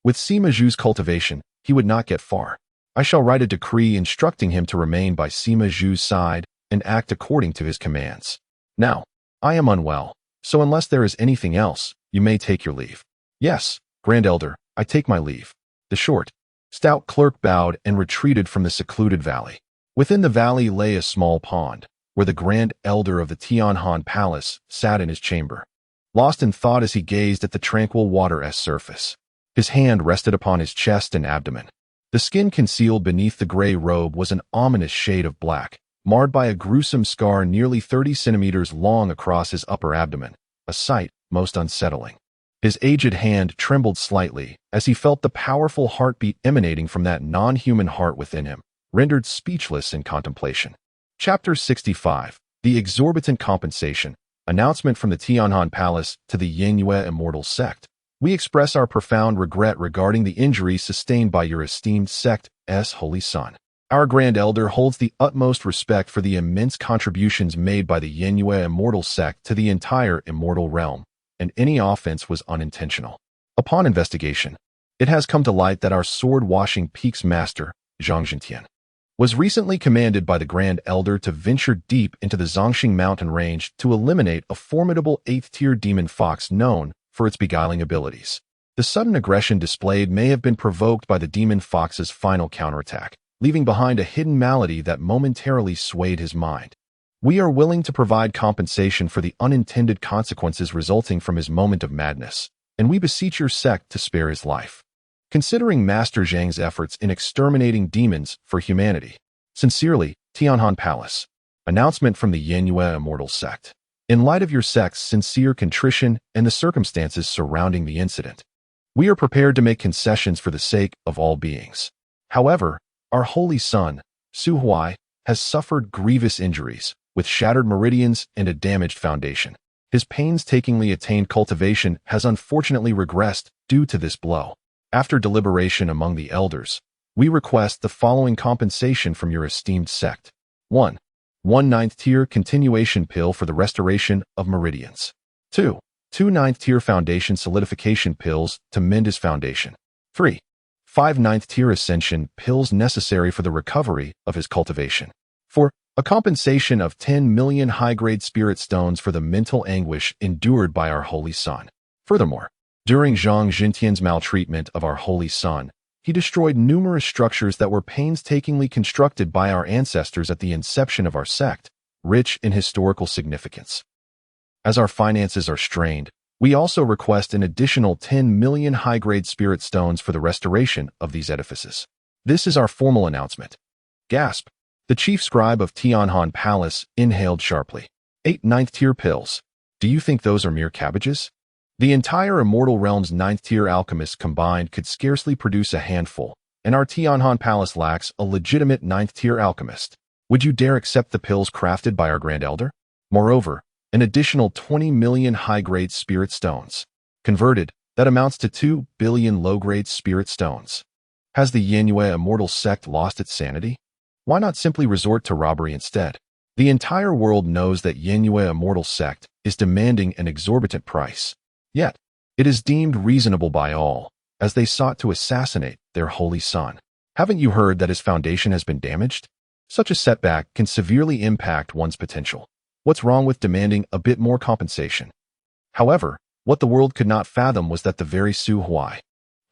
with Sima Zhu's cultivation, he would not get far. I shall write a decree instructing him to remain by Sima Zhu's side and act according to his commands. Now, I am unwell, so unless there is anything else, you may take your leave. Yes, Grand Elder, I take my leave. The short, stout clerk bowed and retreated from the secluded valley. Within the valley lay a small pond, where the Grand Elder of the Tianhan Palace sat in his chamber, lost in thought as he gazed at the tranquil water-s surface. His hand rested upon his chest and abdomen. The skin concealed beneath the gray robe was an ominous shade of black, marred by a gruesome scar nearly 30 centimeters long across his upper abdomen, a sight most unsettling. His aged hand trembled slightly as he felt the powerful heartbeat emanating from that non-human heart within him, rendered speechless in contemplation. Chapter 65. The Exorbitant Compensation. Announcement from the Tianhan Palace to the Yanyue Immortal Sect. We express our profound regret regarding the injuries sustained by your esteemed sect's holy son. Our Grand Elder holds the utmost respect for the immense contributions made by the Yanyue Immortal Sect to the entire immortal realm, and any offense was unintentional. Upon investigation, it has come to light that our sword-washing Peaks Master, Zhang Jintian, was recently commanded by the Grand Elder to venture deep into the Zhongxing mountain range to eliminate a formidable 8th-tier demon fox known for its beguiling abilities. The sudden aggression displayed may have been provoked by the demon fox's final counterattack, leaving behind a hidden malady that momentarily swayed his mind. We are willing to provide compensation for the unintended consequences resulting from his moment of madness, and we beseech your sect to spare his life. Considering Master Zhang's efforts in exterminating demons for humanity. Sincerely, Tianhan Palace. Announcement from the Yanyue Immortal Sect. In light of your sect's sincere contrition and the circumstances surrounding the incident, we are prepared to make concessions for the sake of all beings. However, our holy son, Su Huai, has suffered grievous injuries, with shattered meridians and a damaged foundation. His painstakingly attained cultivation has unfortunately regressed due to this blow. After deliberation among the elders, we request the following compensation from your esteemed sect. 1. 1 9th-tier continuation pill for the restoration of meridians. 2. 2 9th-tier foundation solidification pills to mend his foundation. 3. 5 9th-tier ascension pills necessary for the recovery of his cultivation. 4. A compensation of 10 million high-grade spirit stones for the mental anguish endured by our holy son. Furthermore, during Zhang Jintian's maltreatment of our holy son, he destroyed numerous structures that were painstakingly constructed by our ancestors at the inception of our sect, rich in historical significance. As our finances are strained, we also request an additional 10 million high-grade spirit stones for the restoration of these edifices. This is our formal announcement. Gasp! The chief scribe of Tianhan Palace inhaled sharply. 8 9th-tier pills. Do you think those are mere cabbages? The entire Immortal Realm's 9th-tier alchemists combined could scarcely produce a handful, and our Tianhan Palace lacks a legitimate 9th-tier alchemist. Would you dare accept the pills crafted by our Grand Elder? Moreover, an additional 20 million high-grade spirit stones. Converted, that amounts to 2 billion low-grade spirit stones. Has the Yanyue Immortal Sect lost its sanity? Why not simply resort to robbery instead? The entire world knows that Yanyue Immortal Sect is demanding an exorbitant price. Yet, it is deemed reasonable by all, as they sought to assassinate their holy son. Haven't you heard that his foundation has been damaged? Such a setback can severely impact one's potential. What's wrong with demanding a bit more compensation? However, what the world could not fathom was that the very Su Huai,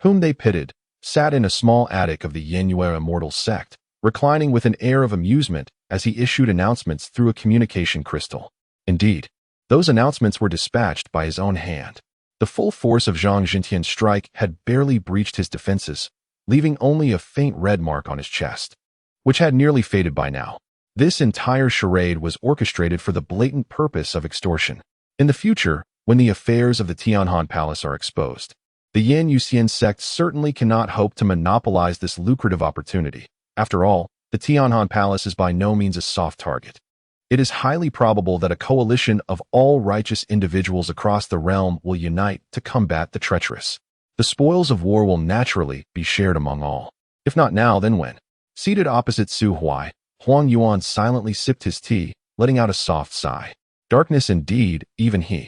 whom they pitied, sat in a small attic of the Yanyue Immortal Sect, reclining with an air of amusement as he issued announcements through a communication crystal. Indeed, those announcements were dispatched by his own hand. The full force of Zhang Jintian's strike had barely breached his defenses, leaving only a faint red mark on his chest, which had nearly faded by now. This entire charade was orchestrated for the blatant purpose of extortion. In the future, when the affairs of the Tianhan Palace are exposed, the Yan Yuxian sect certainly cannot hope to monopolize this lucrative opportunity. After all, the Tianhan Palace is by no means a soft target. It is highly probable that a coalition of all righteous individuals across the realm will unite to combat the treacherous. The spoils of war will naturally be shared among all. If not now, then when? Seated opposite Su Huai, Huang Yuan silently sipped his tea, letting out a soft sigh. Darkness indeed, even he,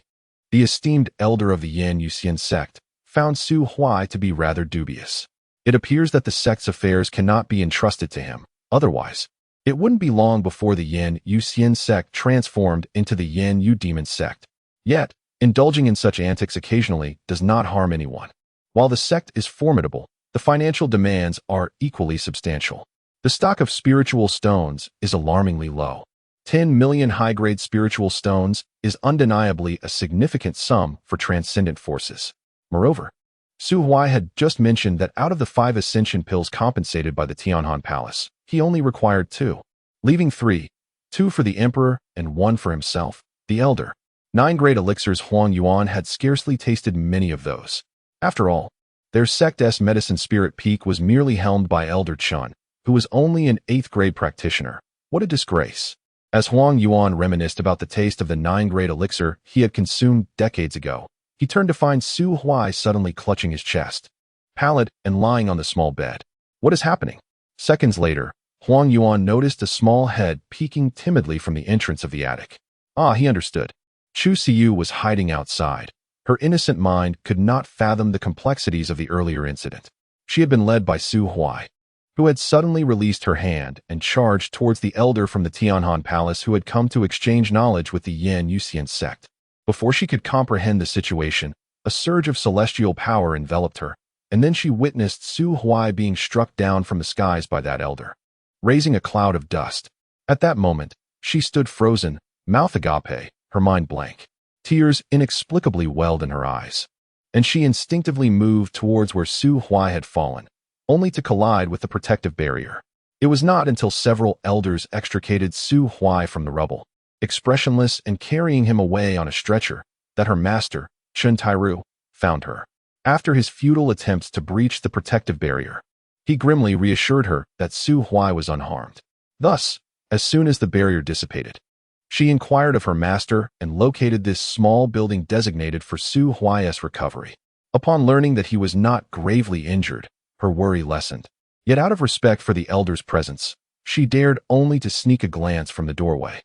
the esteemed elder of the Yan Yuxian sect, found Su Huai to be rather dubious. It appears that the sect's affairs cannot be entrusted to him. Otherwise, it wouldn't be long before the Yan Yuxian sect transformed into the Yan Yu demon sect. Yet, indulging in such antics occasionally does not harm anyone. While the sect is formidable, the financial demands are equally substantial. The stock of spiritual stones is alarmingly low. 10 million high-grade spiritual stones is undeniably a significant sum for transcendent forces. Moreover, Su Huai had just mentioned that out of the 5 ascension pills compensated by the Tianhan Palace, he only required 2, leaving 3, 2 for the emperor and 1 for himself, the elder. 9 great elixirs. Huang Yuan had scarcely tasted many of those. After all, their sect's medicine spirit peak was merely helmed by Elder Chun, who was only an 8th grade practitioner. What a disgrace. As Huang Yuan reminisced about the taste of the 9 great elixir he had consumed decades ago, he turned to find Su Huai suddenly clutching his chest, pallid and lying on the small bed. What is happening? Seconds later, Huang Yuan noticed a small head peeking timidly from the entrance of the attic. Ah, he understood. Chu Siyu was hiding outside. Her innocent mind could not fathom the complexities of the earlier incident. She had been led by Su Huai, who had suddenly released her hand and charged towards the elder from the Tianhan Palace who had come to exchange knowledge with the Yan Yuxian sect. Before she could comprehend the situation, a surge of celestial power enveloped her, and then she witnessed Su Huai being struck down from the skies by that elder, raising a cloud of dust. At that moment, she stood frozen, mouth agape, her mind blank. Tears inexplicably welled in her eyes, and she instinctively moved towards where Su Huai had fallen, only to collide with the protective barrier. It was not until several elders extricated Su Huai from the rubble, expressionless and carrying him away on a stretcher, that her master, Chen Tairu, found her. After his futile attempts to breach the protective barrier, he grimly reassured her that Su Huai was unharmed. Thus, as soon as the barrier dissipated, she inquired of her master and located this small building designated for Su Huai's recovery. Upon learning that he was not gravely injured, her worry lessened. Yet out of respect for the elder's presence, she dared only to sneak a glance from the doorway.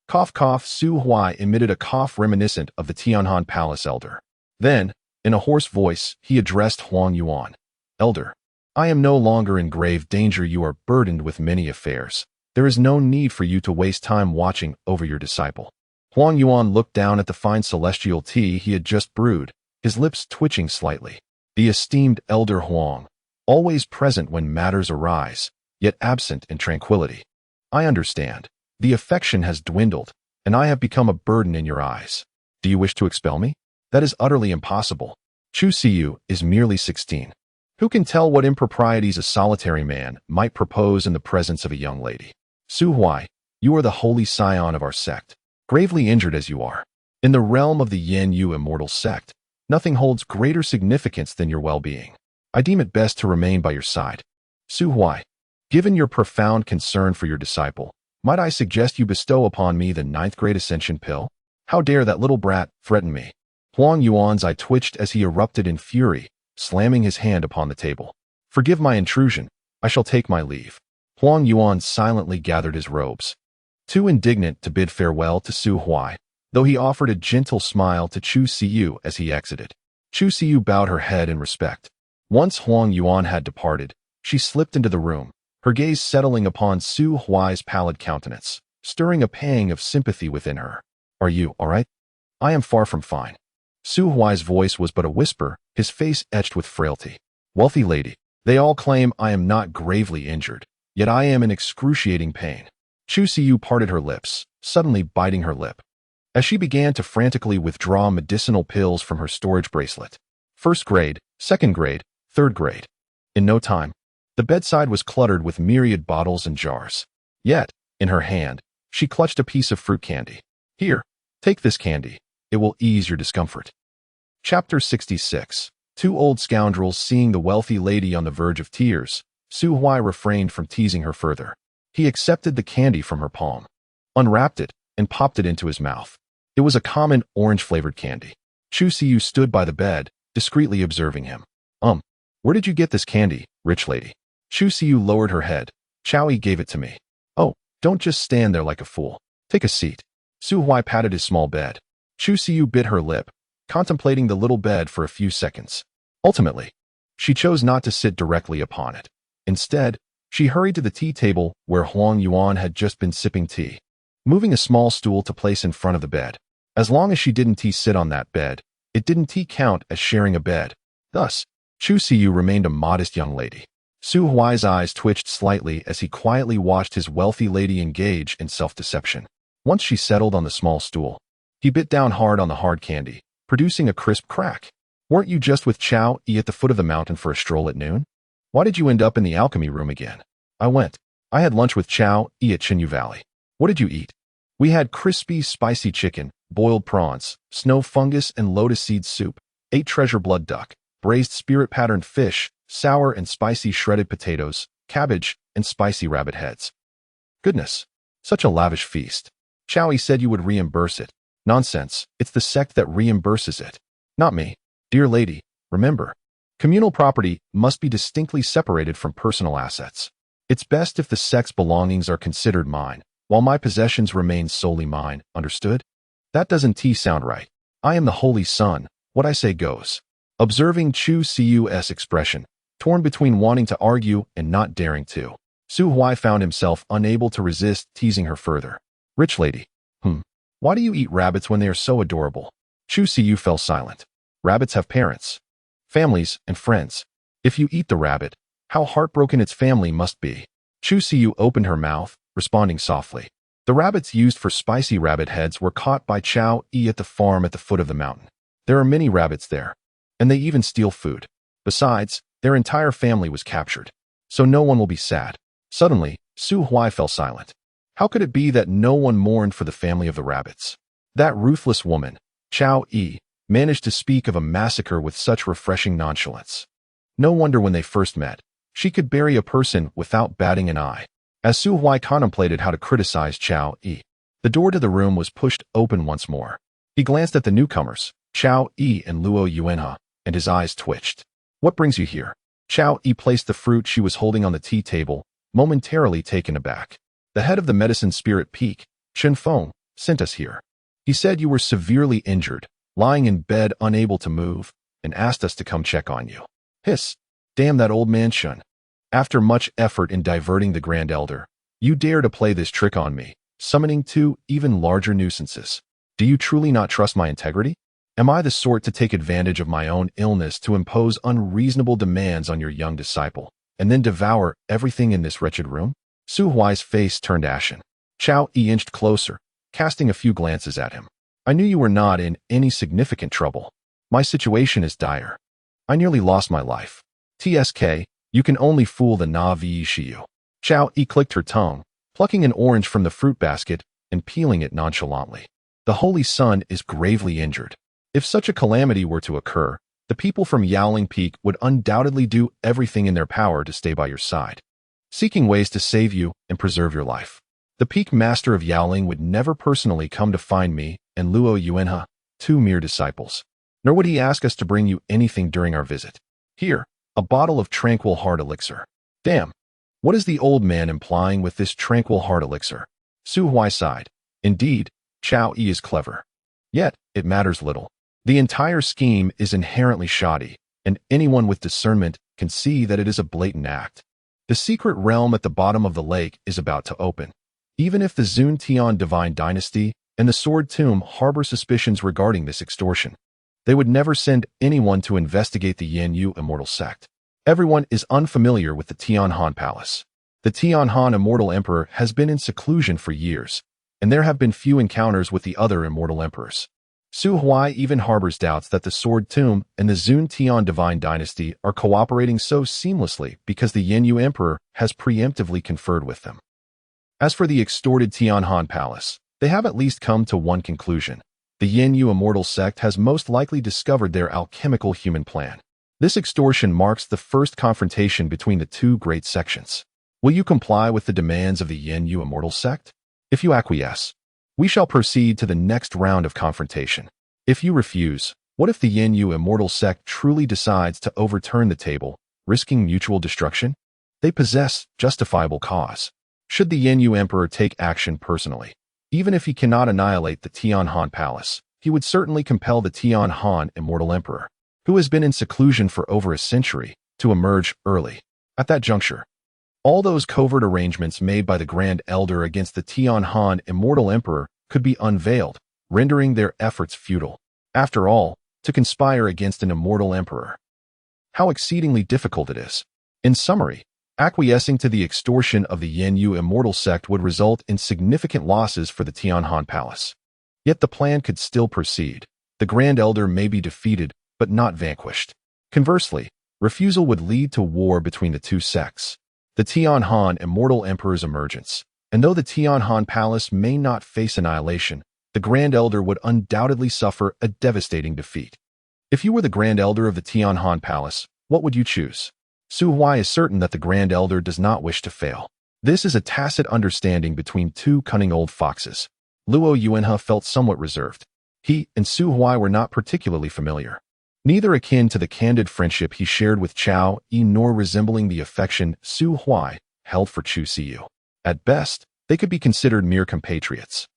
Cough cough. Su Huai emitted a cough reminiscent of the Tianhan Palace elder. Then, in a hoarse voice, he addressed Huang Yuan. Elder, I am no longer in grave danger. You are burdened with many affairs. There is no need for you to waste time watching over your disciple. Huang Yuan looked down at the fine celestial tea he had just brewed, his lips twitching slightly. The esteemed Elder Huang, always present when matters arise, yet absent in tranquility. I understand. The affection has dwindled, and I have become a burden in your eyes. Do you wish to expel me? That is utterly impossible. Chu Siyu is merely 16. Who can tell what improprieties a solitary man might propose in the presence of a young lady? Su Huai, you are the holy scion of our sect, gravely injured as you are. In the realm of the Yan Yu immortal sect, nothing holds greater significance than your well-being. I deem it best to remain by your side. Su Huai, given your profound concern for your disciple, might I suggest you bestow upon me the 9th grade ascension pill? How dare that little brat threaten me? Huang Yuan's eye twitched as he erupted in fury, slamming his hand upon the table. Forgive my intrusion. I shall take my leave. Huang Yuan silently gathered his robes, too indignant to bid farewell to Su Huai, though he offered a gentle smile to Chu Siyu as he exited. Chu Siyu bowed her head in respect. Once Huang Yuan had departed, she slipped into the room, her gaze settling upon Su Huai's pallid countenance, stirring a pang of sympathy within her. Are you all right? I am far from fine. Su Huai's voice was but a whisper, his face etched with frailty. Wealthy lady, they all claim I am not gravely injured, yet I am in excruciating pain. Chu Siyu parted her lips, suddenly biting her lip, as she began to frantically withdraw medicinal pills from her storage bracelet. 1st grade, 2nd grade, 3rd grade. In no time, the bedside was cluttered with myriad bottles and jars. Yet, in her hand, she clutched a piece of fruit candy. Here, take this candy. It will ease your discomfort. Chapter 66. 2 old scoundrels. Seeing the wealthy lady on the verge of tears, Su Huai refrained from teasing her further. He accepted the candy from her palm, unwrapped it, and popped it into his mouth. It was a common orange-flavored candy. Chu Siyu stood by the bed, discreetly observing him. Where did you get this candy, rich lady? Chu Siyu lowered her head. Chowie gave it to me. Oh, don't just stand there like a fool. Take a seat. Su Huai patted his small bed. Chu Siyu bit her lip, contemplating the little bed for a few seconds. Ultimately, she chose not to sit directly upon it. Instead, she hurried to the tea table where Huang Yuan had just been sipping tea, moving a small stool to place in front of the bed. As long as she didn't sit on that bed, it didn't count as sharing a bed. Thus, Chu Siyu remained a modest young lady. Su Huai's eyes twitched slightly as he quietly watched his wealthy lady engage in self-deception. Once she settled on the small stool, he bit down hard on the hard candy, producing a crisp crack. Weren't you just with Chow E at the foot of the mountain for a stroll at noon? Why did you end up in the alchemy room again? I had lunch with Chow E at Chinyu Valley. What did you eat? We had crispy, spicy chicken, boiled prawns, snow fungus and lotus seed soup, 8 treasure blood duck, braised spirit-patterned fish, sour and spicy shredded potatoes, cabbage, and spicy rabbit heads. Goodness, such a lavish feast. Chowie said you would reimburse it. Nonsense, it's the sect that reimburses it. Not me. Dear lady, remember, communal property must be distinctly separated from personal assets. It's best if the sect's belongings are considered mine, while my possessions remain solely mine, understood? That doesn't sound right. I am the Holy Son, what I say goes. Observing Chu Cu's expression, torn between wanting to argue and not daring to, Su Huai found himself unable to resist teasing her further. Rich lady. Why do you eat rabbits when they are so adorable? Chu Cu fell silent. Rabbits have parents, families, and friends. If you eat the rabbit, how heartbroken its family must be. Chu Cu opened her mouth, responding softly. The rabbits used for spicy rabbit heads were caught by Chow E at the farm at the foot of the mountain. There are many rabbits there, and they even steal food. Besides, their entire family was captured, so no one will be sad. Suddenly, Su Huai fell silent. How could it be that no one mourned for the family of the rabbits? That ruthless woman, Chow E, managed to speak of a massacre with such refreshing nonchalance. No wonder when they first met, she could bury a person without batting an eye. As Su Huai contemplated how to criticize Chow E, the door to the room was pushed open once more. He glanced at the newcomers, Chow E and Luo Yuanhe, and his eyes twitched. What brings you here? Chow E placed the fruit she was holding on the tea table, momentarily taken aback. The head of the medicine spirit peak, Chen Feng, sent us here. He said you were severely injured, lying in bed unable to move, and asked us to come check on you. Hiss. Damn that old man Shun. After much effort in diverting the Grand Elder, you dare to play this trick on me, summoning 2 even larger nuisances. Do you truly not trust my integrity? Am I the sort to take advantage of my own illness to impose unreasonable demands on your young disciple, and then devour everything in this wretched room? Su Huai's face turned ashen. Chow E inched closer, casting a few glances at him. I knew you were not in any significant trouble. My situation is dire. I nearly lost my life. TSK, you can only fool the Navi Shiyu. Chow E clicked her tongue, plucking an orange from the fruit basket and peeling it nonchalantly. The Holy Son is gravely injured. If such a calamity were to occur, the people from Yaoling Peak would undoubtedly do everything in their power to stay by your side, seeking ways to save you and preserve your life. The Peak Master of Yaoling would never personally come to find me and Luo Yuanhe, 2 mere disciples. Nor would he ask us to bring you anything during our visit. Here, a bottle of tranquil heart elixir. Damn, what is the old man implying with this tranquil heart elixir? Su Huai sighed. Indeed, Chow E is clever. Yet, it matters little. The entire scheme is inherently shoddy, and anyone with discernment can see that it is a blatant act. The secret realm at the bottom of the lake is about to open. Even if the Zun Tian Divine Dynasty and the Sword Tomb harbor suspicions regarding this extortion, they would never send anyone to investigate the Yanyu Immortal Sect. Everyone is unfamiliar with the Tianhan Palace. The Tianhan Immortal Emperor has been in seclusion for years, and there have been few encounters with the other Immortal Emperors. Su Huai even harbors doubts that the Sword Tomb and the Zun Tian Divine Dynasty are cooperating so seamlessly because the Yanyu Emperor has preemptively conferred with them. As for the extorted Tianhan Palace, they have at least come to one conclusion. The Yanyu Immortal Sect has most likely discovered their alchemical human plan. This extortion marks the first confrontation between the 2 great sections. Will you comply with the demands of the Yanyu Immortal Sect? If you acquiesce, we shall proceed to the next round of confrontation. If you refuse, what if the Yanyu Immortal Sect truly decides to overturn the table, risking mutual destruction? They possess justifiable cause. Should the Yanyu Emperor take action personally, even if he cannot annihilate the Tianhan Palace, he would certainly compel the Tianhan Immortal Emperor, who has been in seclusion for over a century, to emerge early. At that juncture, all those covert arrangements made by the Grand Elder against the Tianhan Immortal Emperor could be unveiled, rendering their efforts futile. After all, to conspire against an immortal emperor. How exceedingly difficult it is. In summary, acquiescing to the extortion of the Yanyu Immortal Sect would result in significant losses for the Tianhan Palace. Yet the plan could still proceed. The Grand Elder may be defeated, but not vanquished. Conversely, refusal would lead to war between the 2 sects. The Tianhan Immortal Emperor's emergence, And though the Tianhan Palace may not face annihilation, the Grand Elder would undoubtedly suffer a devastating defeat. If you were the Grand Elder of the Tianhan Palace, what would you choose? Su Huai is certain that the Grand Elder does not wish to fail. This is a tacit understanding between two cunning old foxes. Luo Yuanhe felt somewhat reserved. He and Su Huai were not particularly familiar, neither akin to the candid friendship he shared with Chao Yi nor resembling the affection Su Huai held for Chu Siyu. At best, they could be considered mere compatriots.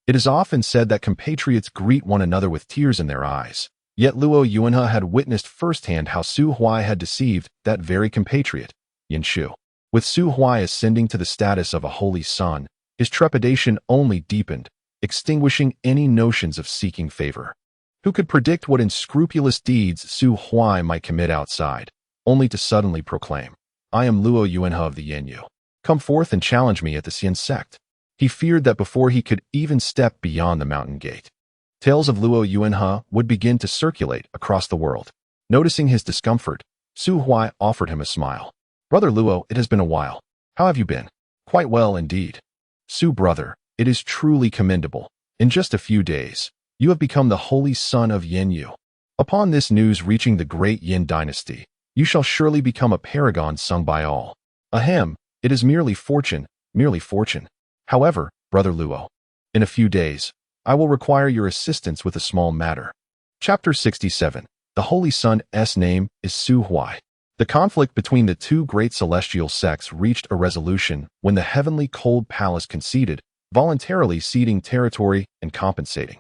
It is often said that compatriots greet one another with tears in their eyes. Yet Luo Yuanhe had witnessed firsthand how Su Huai had deceived that very compatriot, Yin Shu. With Su Huai ascending to the status of a holy son, his trepidation only deepened, extinguishing any notions of seeking favor. Who could predict what unscrupulous deeds Su Huai might commit outside, only to suddenly proclaim, "I am Luo Yuanhe of the Yanyu. Come forth and challenge me at the Xian sect." He feared that before he could even step beyond the mountain gate, tales of Luo Yuanhe would begin to circulate across the world. Noticing his discomfort, Su Huai offered him a smile. "Brother Luo, it has been a while. How have you been?" "Quite well indeed." "Su brother, it is truly commendable. In just a few days, you have become the holy son of Yanyu. Upon this news reaching the great Yin dynasty, you shall surely become a paragon sung by all." "Ahem, it is merely fortune, merely fortune. However, Brother Luo, in a few days, I will require your assistance with a small matter." Chapter 67. The Holy Son's name is Su Huai. The conflict between the two great celestial sects reached a resolution when the heavenly cold palace conceded, voluntarily ceding territory and compensating,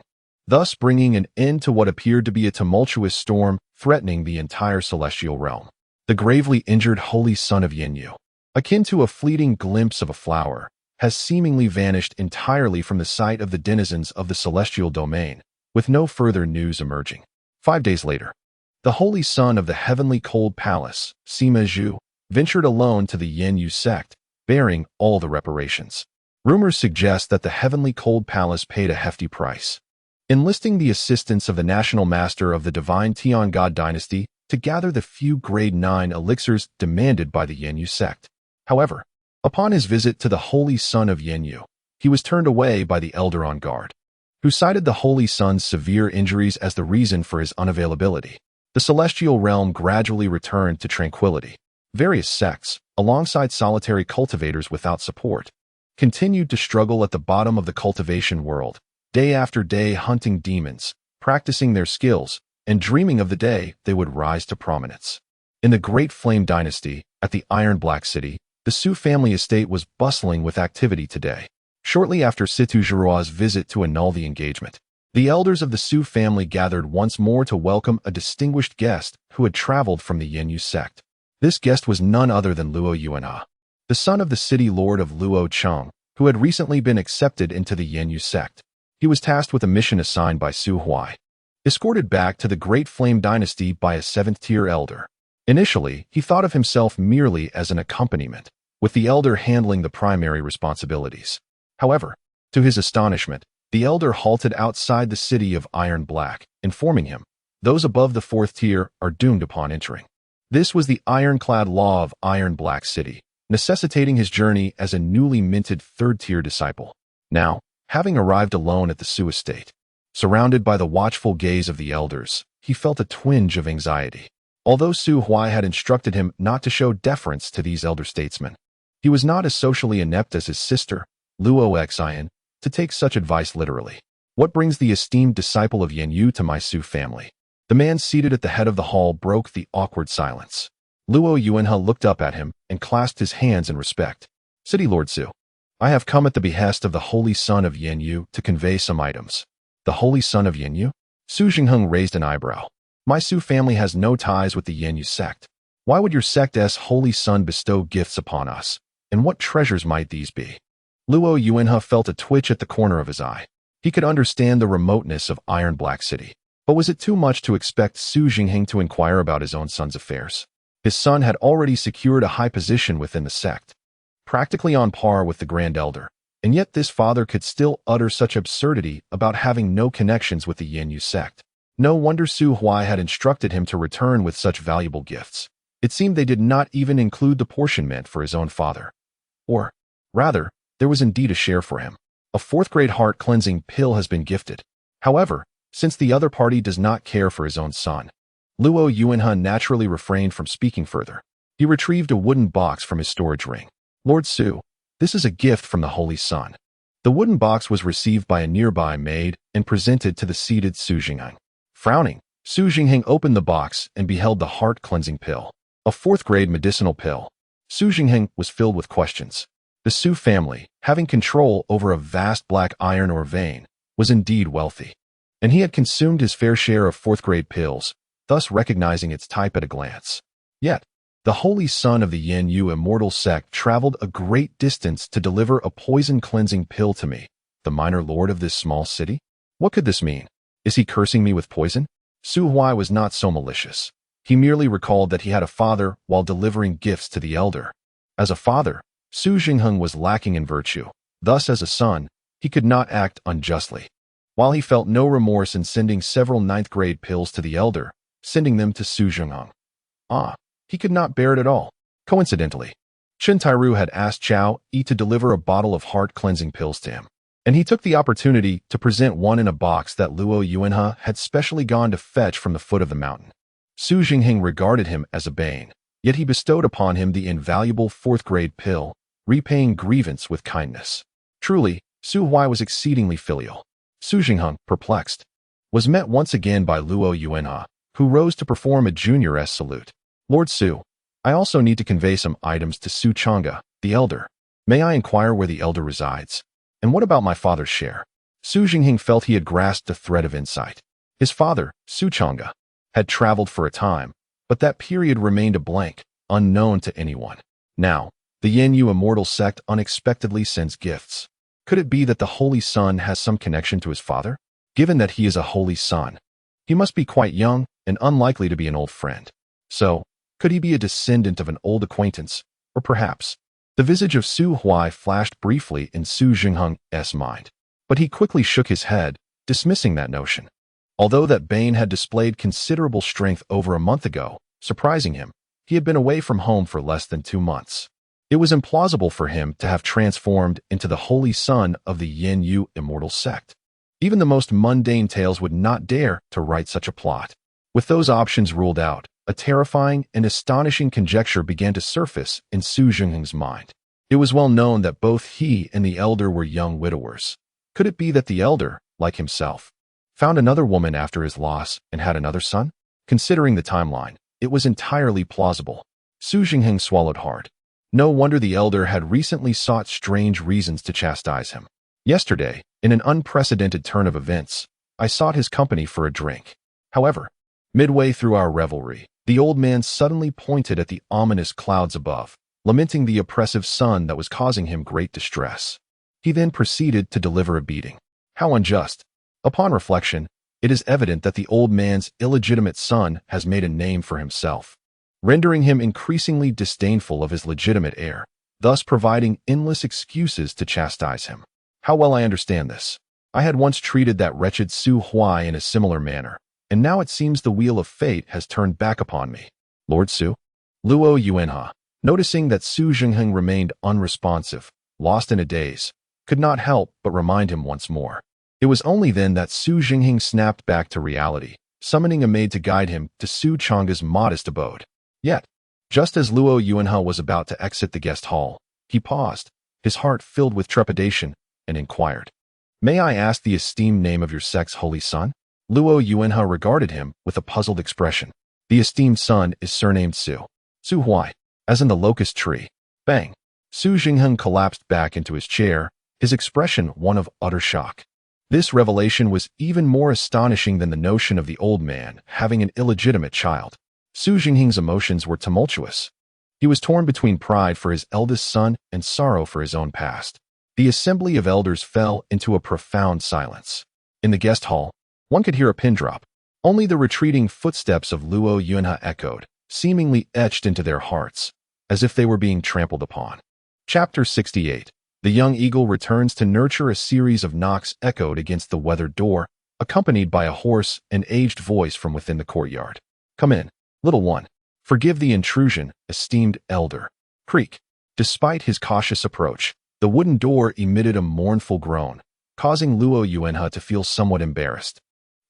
thus bringing an end to what appeared to be a tumultuous storm threatening the entire celestial realm. The gravely injured Holy Son of Yanyu, akin to a fleeting glimpse of a flower, has seemingly vanished entirely from the sight of the denizens of the celestial domain, with no further news emerging. 5 days later, the Holy Son of the Heavenly Cold Palace, Sima Zhu, ventured alone to the Yanyu sect, bearing all the reparations. Rumors suggest that the Heavenly Cold Palace paid a hefty price, enlisting the assistance of the National Master of the Divine Tian God Dynasty to gather the few Grade 9 elixirs demanded by the Yanyu sect. However, upon his visit to the Holy Son of Yanyu, he was turned away by the elder on guard, who cited the Holy Son's severe injuries as the reason for his unavailability. The celestial realm gradually returned to tranquility. Various sects, alongside solitary cultivators without support, continued to struggle at the bottom of the cultivation world, day after day hunting demons, practicing their skills, and dreaming of the day they would rise to prominence. In the Great Flame Dynasty, at the Iron Black City, the Su family estate was bustling with activity today. Shortly after Situ Jirua's visit to annul the engagement, the elders of the Su family gathered once more to welcome a distinguished guest who had traveled from the Yanyu sect. This guest was none other than Luo Yuanhe, the son of the city lord of Luo Cheng, who had recently been accepted into the Yanyu sect. He was tasked with a mission assigned by Su Huai, escorted back to the Great Flame Dynasty by a 7th-tier elder. Initially, he thought of himself merely as an accompaniment, with the elder handling the primary responsibilities. However, to his astonishment, the elder halted outside the city of Iron Black, informing him, "Those above the 4th tier are doomed upon entering." This was the ironclad law of Iron Black City, necessitating his journey as a newly minted 3rd-tier disciple. Now, having arrived alone at the Su estate, surrounded by the watchful gaze of the elders, he felt a twinge of anxiety. Although Su Huai had instructed him not to show deference to these elder statesmen, he was not as socially inept as his sister, Luo Xian, to take such advice literally. "What brings the esteemed disciple of Yanyu to my Su family?" The man seated at the head of the hall broke the awkward silence. Luo Yuanhe looked up at him and clasped his hands in respect. "City Lord Su, I have come at the behest of the Holy Son of Yanyu to convey some items." "The Holy Son of Yanyu?" Su Jingheng raised an eyebrow. "My Su family has no ties with the Yanyu sect. Why would your sect's holy son bestow gifts upon us? And what treasures might these be?" Luo Yuanhe felt a twitch at the corner of his eye. He could understand the remoteness of Iron Black City, but was it too much to expect Su Jingheng to inquire about his own son's affairs? His son had already secured a high position within the sect, practically on par with the Grand Elder, and yet this father could still utter such absurdity about having no connections with the Yanyu sect. No wonder Su Huai had instructed him to return with such valuable gifts. It seemed they did not even include the portion meant for his own father. Or, rather, there was indeed a share for him. A fourth-grade heart-cleansing pill has been gifted. However, since the other party does not care for his own son, Luo Yuanhe naturally refrained from speaking further. He retrieved a wooden box from his storage ring. Lord Su, this is a gift from the Holy Sun. The wooden box was received by a nearby maid and presented to the seated Su Jingheng. Frowning, Su Jingheng opened the box and beheld the heart-cleansing pill, a fourth-grade medicinal pill. Su Jingheng was filled with questions. The Su family, having control over a vast black iron ore vein, was indeed wealthy, and he had consumed his fair share of fourth-grade pills, thus recognizing its type at a glance. Yet, the holy son of the Yin Yu immortal sect traveled a great distance to deliver a poison-cleansing pill to me, the minor lord of this small city? What could this mean? Is he cursing me with poison? Su Huai was not so malicious. He merely recalled that he had a father while delivering gifts to the elder. As a father, Su Jingheng was lacking in virtue. Thus, as a son, he could not act unjustly. While he felt no remorse in sending several ninth-grade pills to the elder, sending them to Su Jingheng, he could not bear it at all. Coincidentally, Chen Tairu had asked Chao Yi to deliver a bottle of heart-cleansing pills to him, and he took the opportunity to present one in a box that Luo Yuanhe had specially gone to fetch from the foot of the mountain. Su Jingheng regarded him as a bane, yet he bestowed upon him the invaluable fourth-grade pill, repaying grievance with kindness. Truly, Su Huai was exceedingly filial. Su Jingheng, perplexed, was met once again by Luo Yuanhe, who rose to perform a junior-esque salute. Lord Su, I also need to convey some items to Su Chang'e, the elder. May I inquire where the elder resides? And what about my father's share? Su Jingheng felt he had grasped a thread of insight. His father, Su Chang'e, had traveled for a time, but that period remained a blank, unknown to anyone. Now, the Yin Yu immortal sect unexpectedly sends gifts. Could it be that the Holy Son has some connection to his father? Given that he is a holy son, he must be quite young and unlikely to be an old friend. So, could he be a descendant of an old acquaintance, or perhaps? The visage of Su Huai flashed briefly in Su Jingheng's mind, but he quickly shook his head, dismissing that notion. Although that bane had displayed considerable strength over a month ago, surprising him, he had been away from home for less than 2 months. It was implausible for him to have transformed into the holy son of the Yin Yu immortal sect. Even the most mundane tales would not dare to write such a plot. With those options ruled out, a terrifying and astonishing conjecture began to surface in Su Jingheng's mind. It was well known that both he and the elder were young widowers. Could it be that the elder, like himself, found another woman after his loss and had another son? Considering the timeline, it was entirely plausible. Su Jingheng swallowed hard. No wonder the elder had recently sought strange reasons to chastise him. Yesterday, in an unprecedented turn of events, I sought his company for a drink. However, midway through our revelry, the old man suddenly pointed at the ominous clouds above, lamenting the oppressive sun that was causing him great distress. He then proceeded to deliver a beating. How unjust! Upon reflection, it is evident that the old man's illegitimate son has made a name for himself, rendering him increasingly disdainful of his legitimate heir, thus providing endless excuses to chastise him. How well I understand this. I had once treated that wretched Su Huai in a similar manner, and now it seems the wheel of fate has turned back upon me. Lord Su? Luo Yuanhe, noticing that Su Jingheng remained unresponsive, lost in a daze, could not help but remind him once more. It was only then that Su Jingheng snapped back to reality, summoning a maid to guide him to Su Chang'e's modest abode. Yet, just as Luo Yuanhe was about to exit the guest hall, he paused, his heart filled with trepidation, and inquired, "May I ask the esteemed name of your sect's holy son?" Luo Yuanhe regarded him with a puzzled expression. The esteemed son is surnamed Su Huai, as in the locust tree. Bang! Su Jingheng collapsed back into his chair, his expression one of utter shock. This revelation was even more astonishing than the notion of the old man having an illegitimate child. Su Jingheng's emotions were tumultuous. He was torn between pride for his eldest son and sorrow for his own past. The assembly of elders fell into a profound silence. In the guest hall, one could hear a pin drop. Only the retreating footsteps of Luo Yuanhe echoed, seemingly etched into their hearts, as if they were being trampled upon. Chapter 68. The young eagle returns to nurture. A series of knocks echoed against the weathered door, accompanied by a hoarse and aged voice from within the courtyard. "Come in, little one. Forgive the intrusion, esteemed elder." Creak. Despite his cautious approach, The wooden door emitted a mournful groan, causing Luo Yuanhe to feel somewhat embarrassed.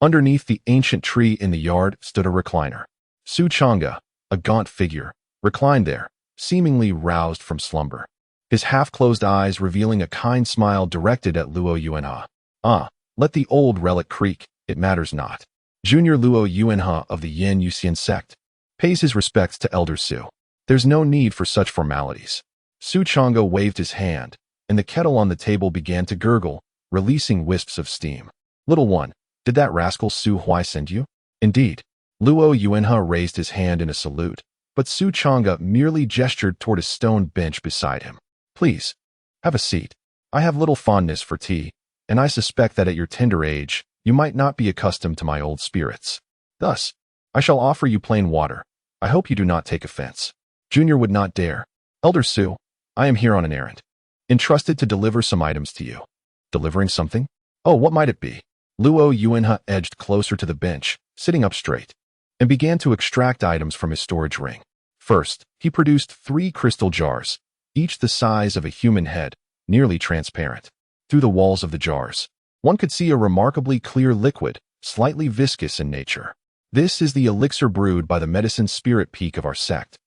Underneath the ancient tree in the yard stood a recliner. Su Chang'e, a gaunt figure, reclined there, seemingly roused from slumber, his half-closed eyes revealing a kind smile directed at Luo Yuanhe. "Ah, let the old relic creak, it matters not." Junior Luo Yuanhe of the Yin Yuxian sect pays his respects to Elder Su. "There's no need for such formalities." Su Chang'e waved his hand, and the kettle on the table began to gurgle, releasing wisps of steam. "Little one, did that rascal Su Huai send you?" "Indeed." Luo Yuanhe raised his hand in a salute, but Su Chang'e merely gestured toward a stone bench beside him. "Please, have a seat. I have little fondness for tea, and I suspect that at your tender age, you might not be accustomed to my old spirits. Thus, I shall offer you plain water. I hope you do not take offense." Junior would not dare. "Elder Su, I am here on an errand, entrusted to deliver some items to you." "Delivering something? Oh, what might it be?" Luo Yuanhe edged closer to the bench, sitting up straight, and began to extract items from his storage ring. First, he produced 3 crystal jars, each the size of a human head, nearly transparent. Through the walls of the jars, one could see a remarkably clear liquid, slightly viscous in nature. "This is the elixir brewed by the medicine spirit peak of our sect.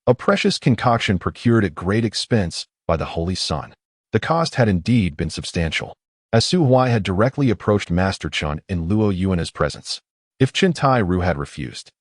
A precious concoction procured at great expense by the Holy Sun." The cost had indeed been substantial, as Su Huai had directly approached Master Chun in Luo Yuanhe's presence. If Chen Tai Ru had refused,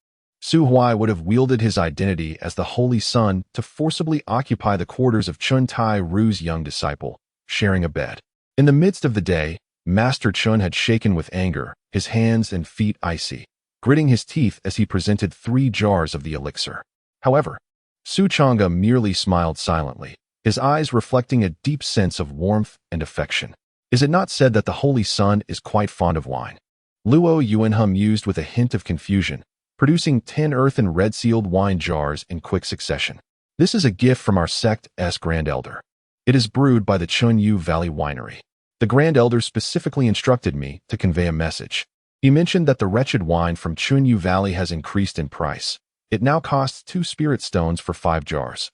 Su Huai would have wielded his identity as the Holy Sun to forcibly occupy the quarters of Chen Tai Ru's young disciple, sharing a bed. In the midst of the day, Master Chun had shaken with anger, his hands and feet icy, gritting his teeth as he presented 3 jars of the elixir. However, Su Chang'e merely smiled silently, his eyes reflecting a deep sense of warmth and affection. "Is it not said that the Holy Sun is quite fond of wine?" Luo Yuanhe mused with a hint of confusion, producing 10 earthen red-sealed wine jars in quick succession. "This is a gift from our sect's Grand Elder. It is brewed by the Chunyu Valley Winery. The Grand Elder specifically instructed me to convey a message. He mentioned that the wretched wine from Chunyu Valley has increased in price. It now costs 2 spirit stones for 5 jars.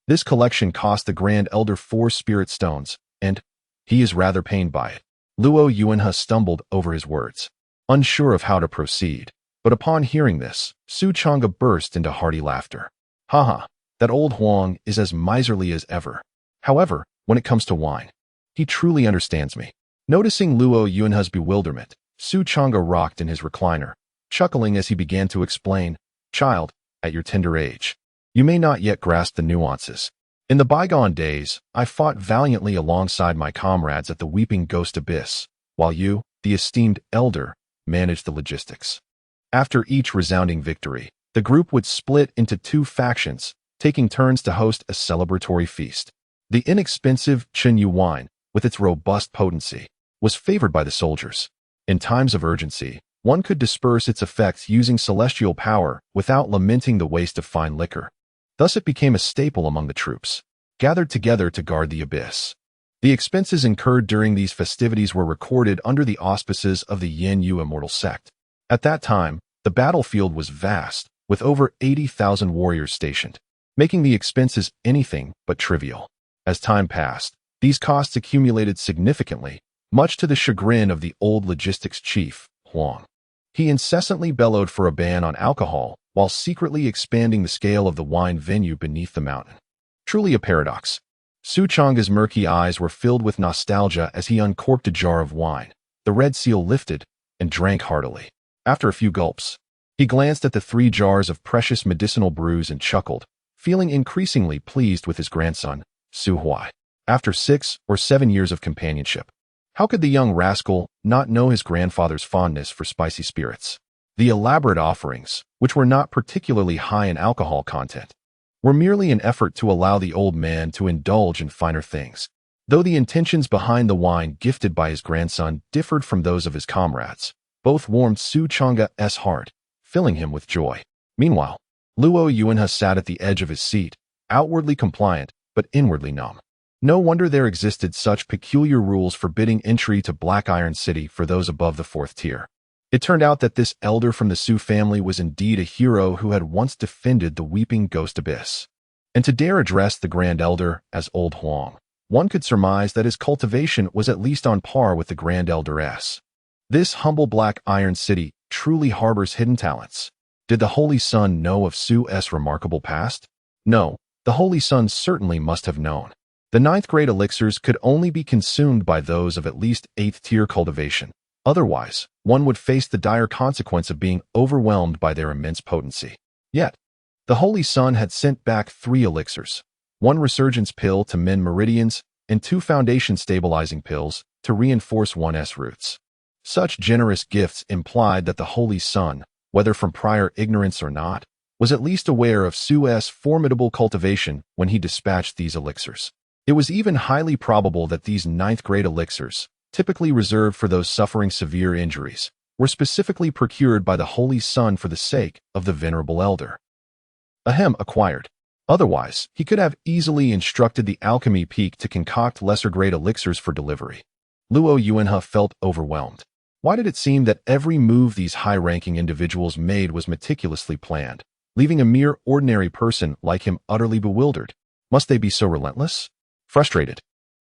This collection cost the Grand Elder 4 spirit stones, and he is rather pained by it." Luo Yuanhe stumbled over his words, unsure of how to proceed. But upon hearing this, Su Chang'e burst into hearty laughter. "Haha, that old Huang is as miserly as ever. However, when it comes to wine, he truly understands me." Noticing Luo Yuanhe's bewilderment, Su Chang'e rocked in his recliner, chuckling as he began to explain, "Child, at your tender age, you may not yet grasp the nuances. In the bygone days, I fought valiantly alongside my comrades at the Weeping Ghost Abyss, while you, the esteemed elder, managed the logistics. After each resounding victory, the group would split into 2 factions, taking turns to host a celebratory feast. The inexpensive Chunyu wine, with its robust potency, was favored by the soldiers. In times of urgency, one could disperse its effects using celestial power without lamenting the waste of fine liquor. Thus it became a staple among the troops, gathered together to guard the abyss. The expenses incurred during these festivities were recorded under the auspices of the Yin Yu Immortal sect. At that time, the battlefield was vast, with over 80,000 warriors stationed, making the expenses anything but trivial. As time passed, these costs accumulated significantly, much to the chagrin of the old logistics chief, Huang. He incessantly bellowed for a ban on alcohol while secretly expanding the scale of the wine venue beneath the mountain. Truly a paradox. Su Chang'e's murky eyes were filled with nostalgia as he uncorked a jar of wine. The red seal lifted and drank heartily. After a few gulps, he glanced at the 3 jars of precious medicinal brews and chuckled, feeling increasingly pleased with his grandson, Su Huai. After 6 or 7 years of companionship, how could the young rascal not know his grandfather's fondness for spicy spirits? The elaborate offerings, which were not particularly high in alcohol content, were merely an effort to allow the old man to indulge in finer things. Though the intentions behind the wine gifted by his grandson differed from those of his comrades, both warmed Su Chang'e's heart, filling him with joy. Meanwhile, Luo Yuanhe sat at the edge of his seat, outwardly compliant, but inwardly numb. No wonder there existed such peculiar rules forbidding entry to Black Iron City for those above the 4th tier. It turned out that this elder from the Su family was indeed a hero who had once defended the Weeping Ghost Abyss. And to dare address the Grand Elder as Old Huang one could surmise that his cultivation was at least on par with the Grand Elderess. This humble black iron city truly harbors hidden talents. Did the Holy Sun know of Su's remarkable past? No, the Holy Sun certainly must have known. The ninth-grade elixirs could only be consumed by those of at least 8th-tier cultivation. Otherwise, one would face the dire consequence of being overwhelmed by their immense potency. Yet, the Holy Sun had sent back 3 elixirs, 1 resurgence pill to mend meridians, and 2 foundation-stabilizing pills to reinforce 1's roots. Such generous gifts implied that the Holy Sun, whether from prior ignorance or not, was at least aware of Su's formidable cultivation when he dispatched these elixirs. It was even highly probable that these 9th-grade elixirs, typically reserved for those suffering severe injuries, were specifically procured by the Holy Sun for the sake of the venerable elder. Acquired. Otherwise, he could have easily instructed the alchemy peak to concoct lesser-grade elixirs for delivery. Luo Yuanhe felt overwhelmed. Why did it seem that every move these high-ranking individuals made was meticulously planned, leaving a mere ordinary person like him utterly bewildered? Must they be so relentless? Frustrated,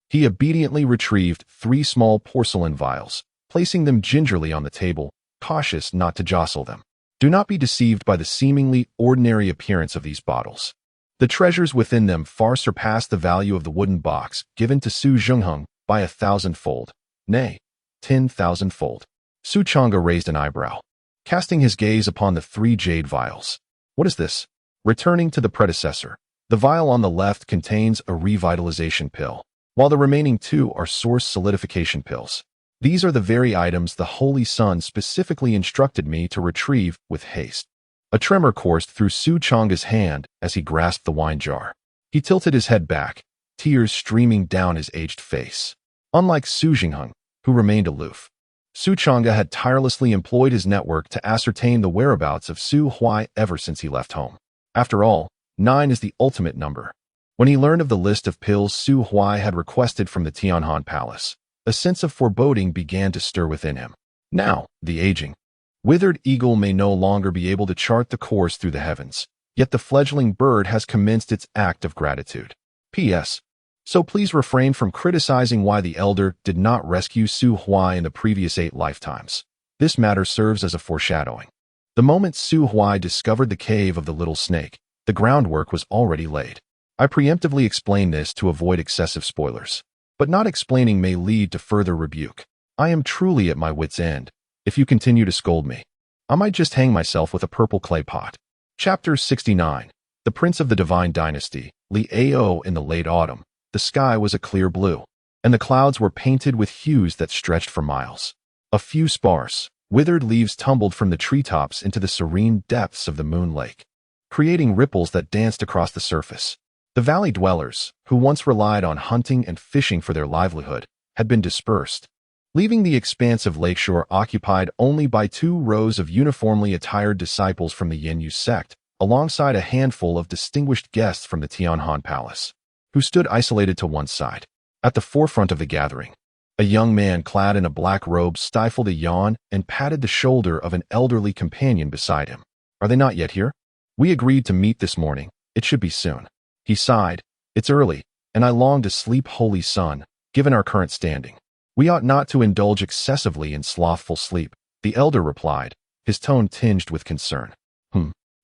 he obediently retrieved 3 small porcelain vials, placing them gingerly on the table, cautious not to jostle them. Do not be deceived by the seemingly ordinary appearance of these bottles. The treasures within them far surpass the value of the wooden box given to Su Zhengheng by 1,000-fold, nay, 10,000-fold. Su Chang'e raised an eyebrow, casting his gaze upon the 3 jade vials. What is this? Returning to the predecessor, the vial on the left contains a revitalization pill, while the remaining 2 are source solidification pills. These are the very items the Holy Sun specifically instructed me to retrieve with haste. A tremor coursed through Su Chang'e's hand as he grasped the wine jar. He tilted his head back, tears streaming down his aged face. Unlike Su Zhengheng, who remained aloof, Su Chang'e had tirelessly employed his network to ascertain the whereabouts of Su Huai ever since he left home. After all, 9 is the ultimate number. When he learned of the list of pills Su Huai had requested from the Tianhan Palace, a sense of foreboding began to stir within him. Now, the aging, withered eagle may no longer be able to chart the course through the heavens, yet the fledgling bird has commenced its act of gratitude. P.S. So please refrain from criticizing why the elder did not rescue Su Huai in the previous 8 lifetimes. This matter serves as a foreshadowing. The moment Su Huai discovered the cave of the little snake, the groundwork was already laid. I preemptively explain this to avoid excessive spoilers, but not explaining may lead to further rebuke. I am truly at my wit's end. If you continue to scold me, I might just hang myself with a purple clay pot. Chapter 69. The Prince of the Divine Dynasty, Li Ao. In the late autumn, the sky was a clear blue, and the clouds were painted with hues that stretched for miles. A few sparse, withered leaves tumbled from the treetops into the serene depths of the moon lake, creating ripples that danced across the surface. The valley dwellers, who once relied on hunting and fishing for their livelihood, had been dispersed, leaving the expansive lakeshore occupied only by 2 rows of uniformly attired disciples from the Yenyu sect, alongside a handful of distinguished guests from the Tianhan Palace, who stood isolated to one side. At the forefront of the gathering, a young man clad in a black robe stifled a yawn and patted the shoulder of an elderly companion beside him. Are they not yet here? We agreed to meet this morning. It should be soon. He sighed. It's early, and I long to sleep, Holy Sun, given our current standing. We ought not to indulge excessively in slothful sleep, the elder replied, his tone tinged with concern.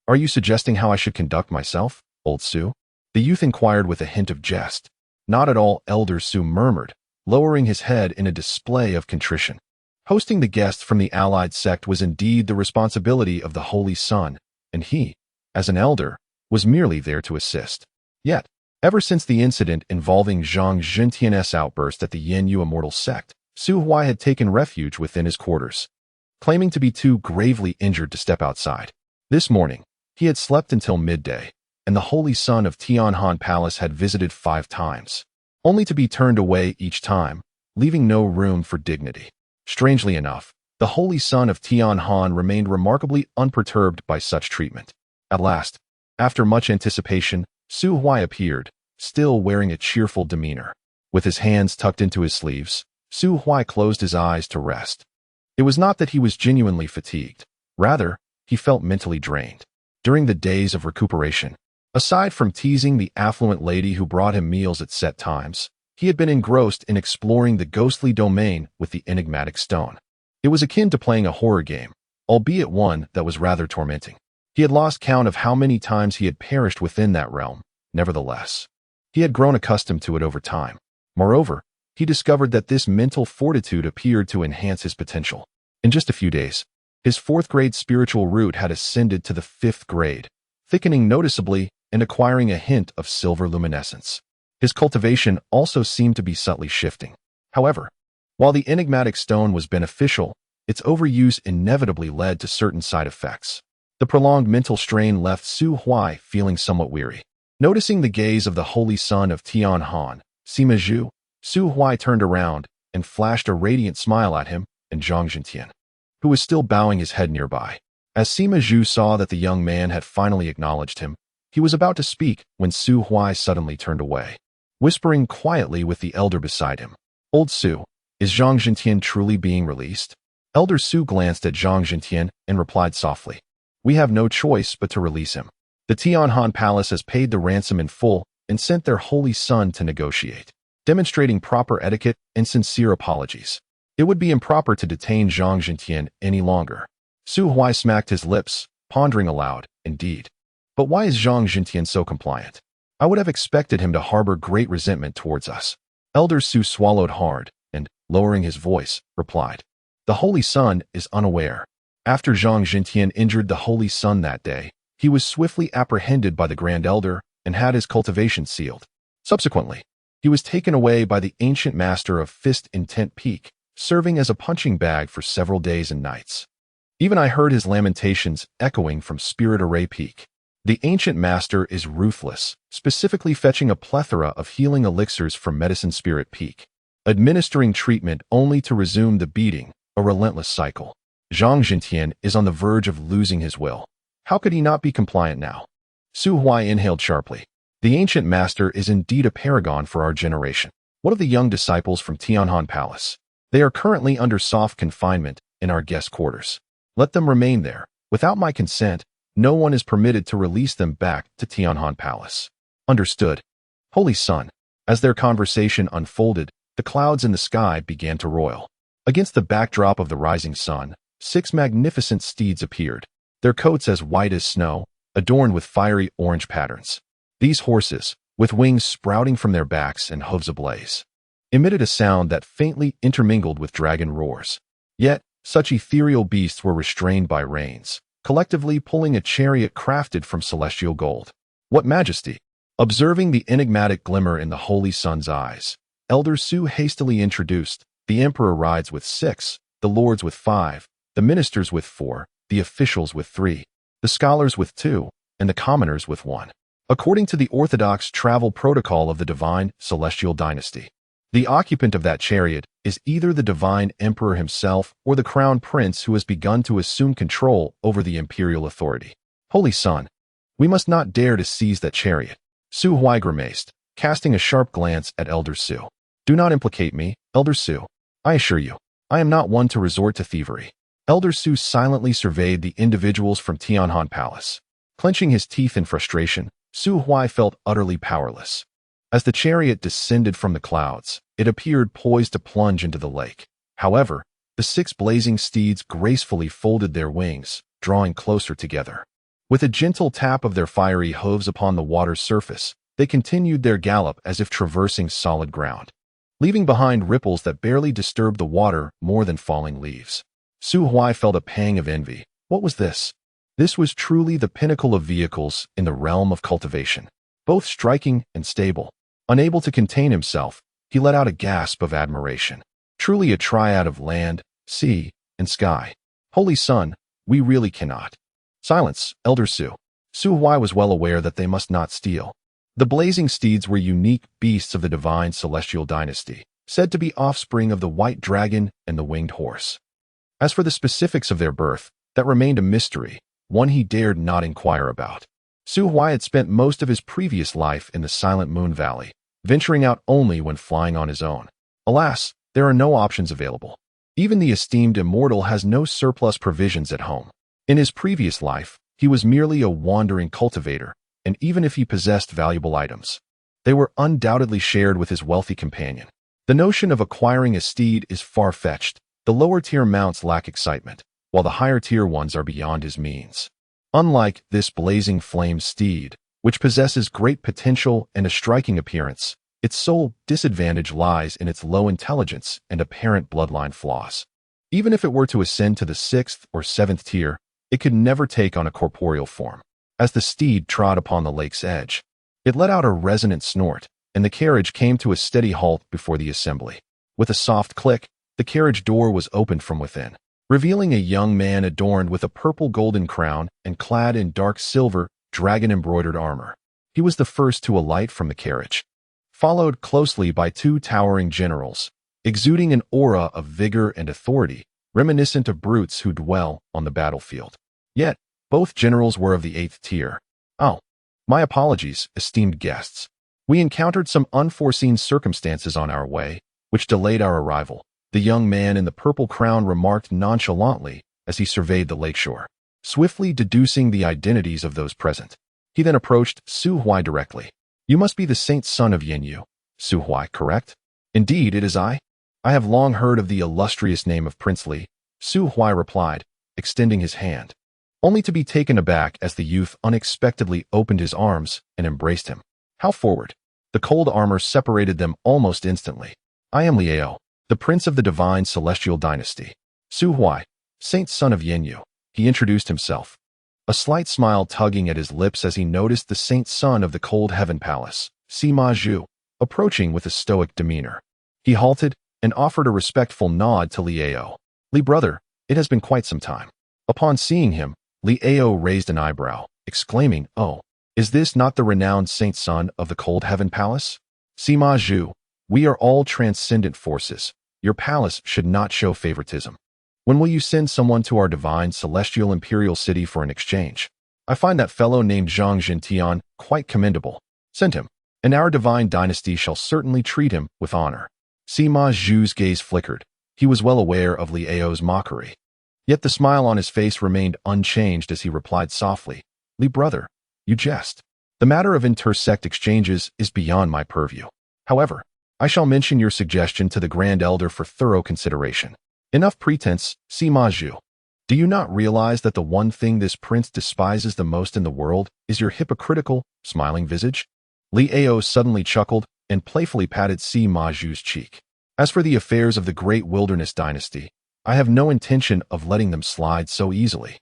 Are you suggesting how I should conduct myself, old Su? The youth inquired with a hint of jest. Not at all, Elder Su murmured, lowering his head in a display of contrition. Hosting the guests from the allied sect was indeed the responsibility of the Holy Sun, and he, as an elder, was merely there to assist. Yet, ever since the incident involving Zhang Zhentian's outburst at the Yenyu Immortal sect, Su Huai had taken refuge within his quarters, claiming to be too gravely injured to step outside. This morning, he had slept until midday, and the Holy Sun of Tianhan Palace had visited 5 times, only to be turned away each time, leaving no room for dignity. Strangely enough, the Holy Sun of Tianhan remained remarkably unperturbed by such treatment. At last, after much anticipation, Su Huai appeared, still wearing a cheerful demeanor. With his hands tucked into his sleeves, Su Huai closed his eyes to rest. It was not that he was genuinely fatigued. Rather, he felt mentally drained. During the days of recuperation, aside from teasing the affluent lady who brought him meals at set times, He had been engrossed in exploring the ghostly domain with the enigmatic stone. It was akin to playing a horror game, albeit one that was rather tormenting. He had lost count of how many times he had perished within that realm. Nevertheless, he had grown accustomed to it over time. Moreover, he discovered that this mental fortitude appeared to enhance his potential. In just a few days, his 4th grade spiritual root had ascended to the 5th grade, thickening noticeably and acquiring a hint of silver luminescence. His cultivation also seemed to be subtly shifting. However, while the enigmatic stone was beneficial, its overuse inevitably led to certain side effects. The prolonged mental strain left Su Huai feeling somewhat weary. Noticing the gaze of the holy son of Tianhan, Sima Zhu, Su Huai turned around and flashed a radiant smile at him and Zhang Zhentian, who was still bowing his head nearby. As Sima Zhu saw that the young man had finally acknowledged him, he was about to speak when Su Huai suddenly turned away, whispering quietly with the elder beside him. "Old Su, is Zhang Zhentian truly being released?" Elder Su glanced at Zhang Zhentian and replied softly, "We have no choice but to release him. The Tianhan Palace has paid the ransom in full and sent their holy son to negotiate, demonstrating proper etiquette and sincere apologies. It would be improper to detain Zhang Zhentian any longer." Su Huai smacked his lips, pondering aloud, "Indeed. But why is Zhang Zhentian so compliant? I would have expected him to harbor great resentment towards us." Elder Su swallowed hard and, lowering his voice, replied, "The holy son is unaware. After Zhang Zhentian injured the holy son that day, he was swiftly apprehended by the Grand Elder and had his cultivation sealed. Subsequently, he was taken away by the ancient master of Fist in Tent Peak, serving as a punching bag for several days and nights. Even I heard his lamentations echoing from Spirit Array Peak. The ancient master is ruthless, specifically fetching a plethora of healing elixirs from Medicine Spirit Peak, administering treatment only to resume the beating, a relentless cycle. Zhang Zhentian is on the verge of losing his will. How could he not be compliant now?" Su Huai inhaled sharply. "The ancient master is indeed a paragon for our generation. What of the young disciples from Tianhan Palace? They are currently under soft confinement in our guest quarters. Let them remain there. Without my consent, no one is permitted to release them back to Tianhan Palace." "Understood. Holy Son." As their conversation unfolded, the clouds in the sky began to roil. Against the backdrop of the rising sun, 6 magnificent steeds appeared, their coats as white as snow, adorned with fiery orange patterns. These horses, with wings sprouting from their backs and hooves ablaze, emitted a sound that faintly intermingled with dragon roars. Yet, such ethereal beasts were restrained by reins, collectively pulling a chariot crafted from celestial gold. What majesty! Observing the enigmatic glimmer in the holy sun's eyes, Elder Su hastily introduced, "The emperor rides with 6, the lords with 5, the ministers with 4, the officials with 3, the scholars with 2, and the commoners with 1. According to the orthodox travel protocol of the divine celestial dynasty, the occupant of that chariot is either the divine emperor himself or the crown prince who has begun to assume control over the imperial authority. Holy Son, we must not dare to seize that chariot." Su Huai grimaced, casting a sharp glance at Elder Su. "Do not implicate me, Elder Su. I assure you, I am not one to resort to thievery." Elder Su silently surveyed the individuals from Tianhan Palace. Clenching his teeth in frustration, Su Huai felt utterly powerless. As the chariot descended from the clouds, it appeared poised to plunge into the lake. However, the 6 blazing steeds gracefully folded their wings, drawing closer together. With a gentle tap of their fiery hooves upon the water's surface, they continued their gallop as if traversing solid ground, leaving behind ripples that barely disturbed the water more than falling leaves. Su Huai felt a pang of envy. What was this? This was truly the pinnacle of vehicles in the realm of cultivation, both striking and stable. Unable to contain himself, he let out a gasp of admiration. Truly a triad of land, sea, and sky. Holy Son, we really cannot. Silence, Elder Su. Su Huai was well aware that they must not steal. The blazing steeds were unique beasts of the divine celestial dynasty, said to be offspring of the white dragon and the winged horse. As for the specifics of their birth, that remained a mystery, one he dared not inquire about. Su Huai had spent most of his previous life in the Silent Moon Valley, venturing out only when flying on his own. Alas, there are no options available. Even the esteemed immortal has no surplus provisions at home. In his previous life, he was merely a wandering cultivator, and even if he possessed valuable items, They were undoubtedly shared with his wealthy companion. The notion of acquiring a steed is far-fetched. The lower-tier mounts lack excitement, while the higher-tier ones are beyond his means. Unlike this blazing flame steed, which possesses great potential and a striking appearance, its sole disadvantage lies in its low intelligence and apparent bloodline flaws. Even if it were to ascend to the 6th or 7th tier, it could never take on a corporeal form. As the steed trod upon the lake's edge, it let out a resonant snort, and the carriage came to a steady halt before the assembly. With a soft click, the carriage door was opened from within, revealing a young man adorned with a purple golden crown and clad in dark silver, dragon-embroidered armor. He was the first to alight from the carriage, followed closely by 2 towering generals, exuding an aura of vigor and authority, reminiscent of brutes who dwell on the battlefield. Yet, both generals were of the 8th tier. Oh, my apologies, esteemed guests. We encountered some unforeseen circumstances on our way, which delayed our arrival, the young man in the purple crown remarked nonchalantly as he surveyed the lakeshore, swiftly deducing the identities of those present. He then approached Su Huai directly. You must be the saint son of Yin, Su Huai, correct? Indeed, it is I. I have long heard of the illustrious name of Prince Li, Su Huai replied, extending his hand, only to be taken aback as the youth unexpectedly opened his arms and embraced him. How forward! The cold armor separated them almost instantly. I am Liao, the prince of the divine celestial dynasty. Su Huai, saint son of Yin, he introduced himself, a slight smile tugging at his lips as he noticed the saint son of the cold heaven palace, Sima Zhu, approaching with a stoic demeanor. He halted and offered a respectful nod to Liao. Li brother, it has been quite some time. Upon seeing him, Liao raised an eyebrow, exclaiming, Oh, is this not the renowned saint son of the cold heaven palace? Sima Zhu, we are all transcendent forces. Your palace should not show favoritism. When will you send someone to our divine celestial imperial city for an exchange? I find that fellow named Zhang Jintian quite commendable. Send him, and our divine dynasty shall certainly treat him with honor. Sima Zhu's gaze flickered. He was well aware of Liao's mockery. Yet the smile on his face remained unchanged as he replied softly, Li brother, you jest. The matter of intersect exchanges is beyond my purview. However, I shall mention your suggestion to the Grand Elder for thorough consideration. Enough pretense, Sima Zhu. Do you not realize that the one thing this prince despises the most in the world is your hypocritical, smiling visage? Liao suddenly chuckled and playfully patted Sima Zhu's cheek. As for the affairs of the great wilderness dynasty, I have no intention of letting them slide so easily.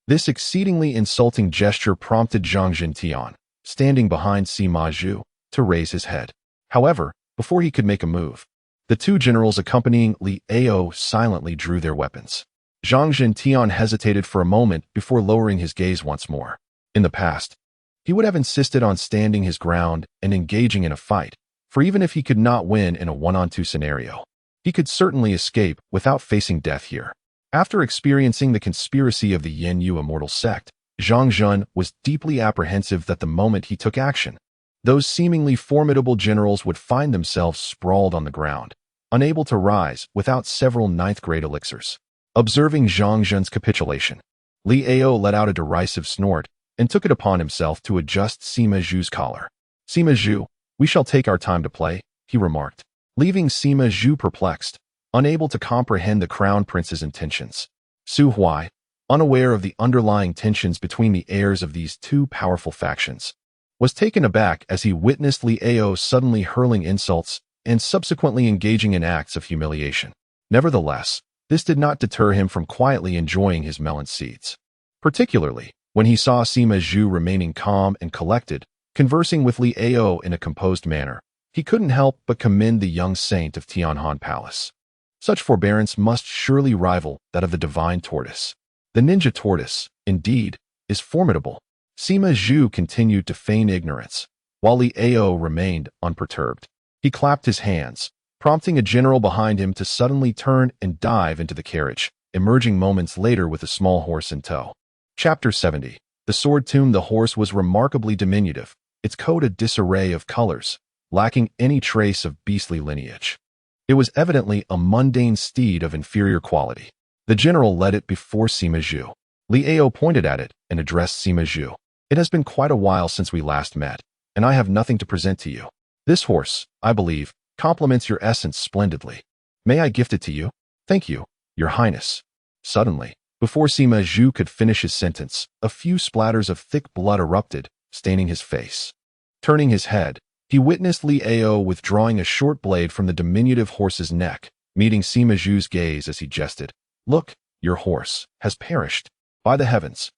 This exceedingly insulting gesture prompted Zhang Jintian, standing behind Sima Zhu, to raise his head. However, before he could make a move, the 2 generals accompanying Liao silently drew their weapons. Zhang Jintian hesitated for a moment before lowering his gaze once more. In the past, he would have insisted on standing his ground and engaging in a fight, for even if he could not win in a 1-on-2 scenario, he could certainly escape without facing death here. After experiencing the conspiracy of the Yin immortal sect, Zhang Jun was deeply apprehensive that the moment he took action, those seemingly formidable generals would find themselves sprawled on the ground, unable to rise without several 9th-grade elixirs. Observing Zhang Jun's capitulation, Liao let out a derisive snort and took it upon himself to adjust Sima Zhu's collar. Sima Zhu, we shall take our time to play, he remarked, leaving Sima Zhu perplexed, unable to comprehend the crown prince's intentions. Su Huai, unaware of the underlying tensions between the heirs of these 2 powerful factions, was taken aback as he witnessed Liao suddenly hurling insults and subsequently engaging in acts of humiliation. Nevertheless, this did not deter him from quietly enjoying his melon seeds, particularly when he saw Sima Zhu remaining calm and collected, conversing with Liao in a composed manner. He couldn't help but commend the young saint of Tianhan Palace. Such forbearance must surely rival that of the divine tortoise. The ninja tortoise, indeed, is formidable. Sima Zhu continued to feign ignorance, while Liao remained unperturbed. He clapped his hands, prompting a general behind him to suddenly turn and dive into the carriage, emerging moments later with a small horse in tow. Chapter 70. The sword tomb. The horse was remarkably diminutive, its coat a disarray of colors, lacking any trace of beastly lineage. It was evidently a mundane steed of inferior quality. The general led it before Sima Zhu. Liao pointed at it and addressed Sima Zhu. It has been quite a while since we last met. and I have nothing to present to you. This horse, I believe, complements your essence splendidly. May I gift it to you? Thank you, Your Highness. Suddenly, before Sima Zhu could finish his sentence, a few splatters of thick blood erupted, staining his face. Turning his head, he witnessed Li Ao withdrawing a short blade from the diminutive horse's neck, meeting Sima Zhu's gaze as he jested. Look, your horse has perished. By the heavens!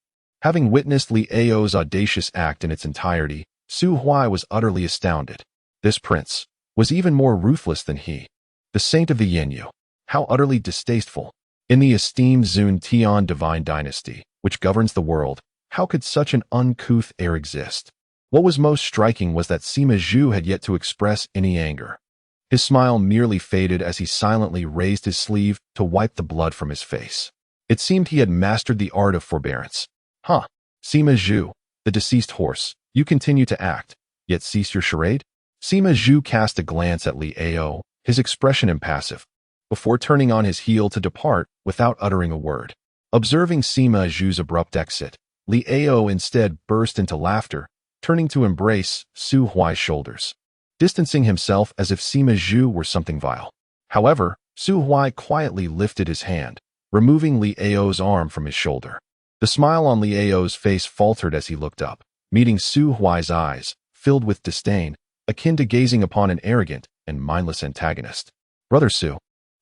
Having witnessed Li Ao's audacious act in its entirety, Su Huai was utterly astounded. This prince was even more ruthless than he. The saint of the Yanyu. How utterly distasteful. In the esteemed Zun Tian divine dynasty, which governs the world, how could such an uncouth heir exist? What was most striking was that Sima Zhu had yet to express any anger. His smile merely faded as he silently raised his sleeve to wipe the blood from his face. It seemed he had mastered the art of forbearance. Huh, Sima Zhu, the deceased horse, you continue to act, yet cease your charade? Sima Zhu cast a glance at Li Ao, his expression impassive, before turning on his heel to depart without uttering a word. Observing Sima Zhu's abrupt exit, Li Ao instead burst into laughter, turning to embrace Su Huai's shoulders, distancing himself as if Sima Zhu were something vile. However, Su Huai quietly lifted his hand, removing Li Ao's arm from his shoulder. The smile on Li Ao's face faltered as he looked up, meeting Su Huai's eyes, filled with disdain, akin to gazing upon an arrogant and mindless antagonist. Brother Su,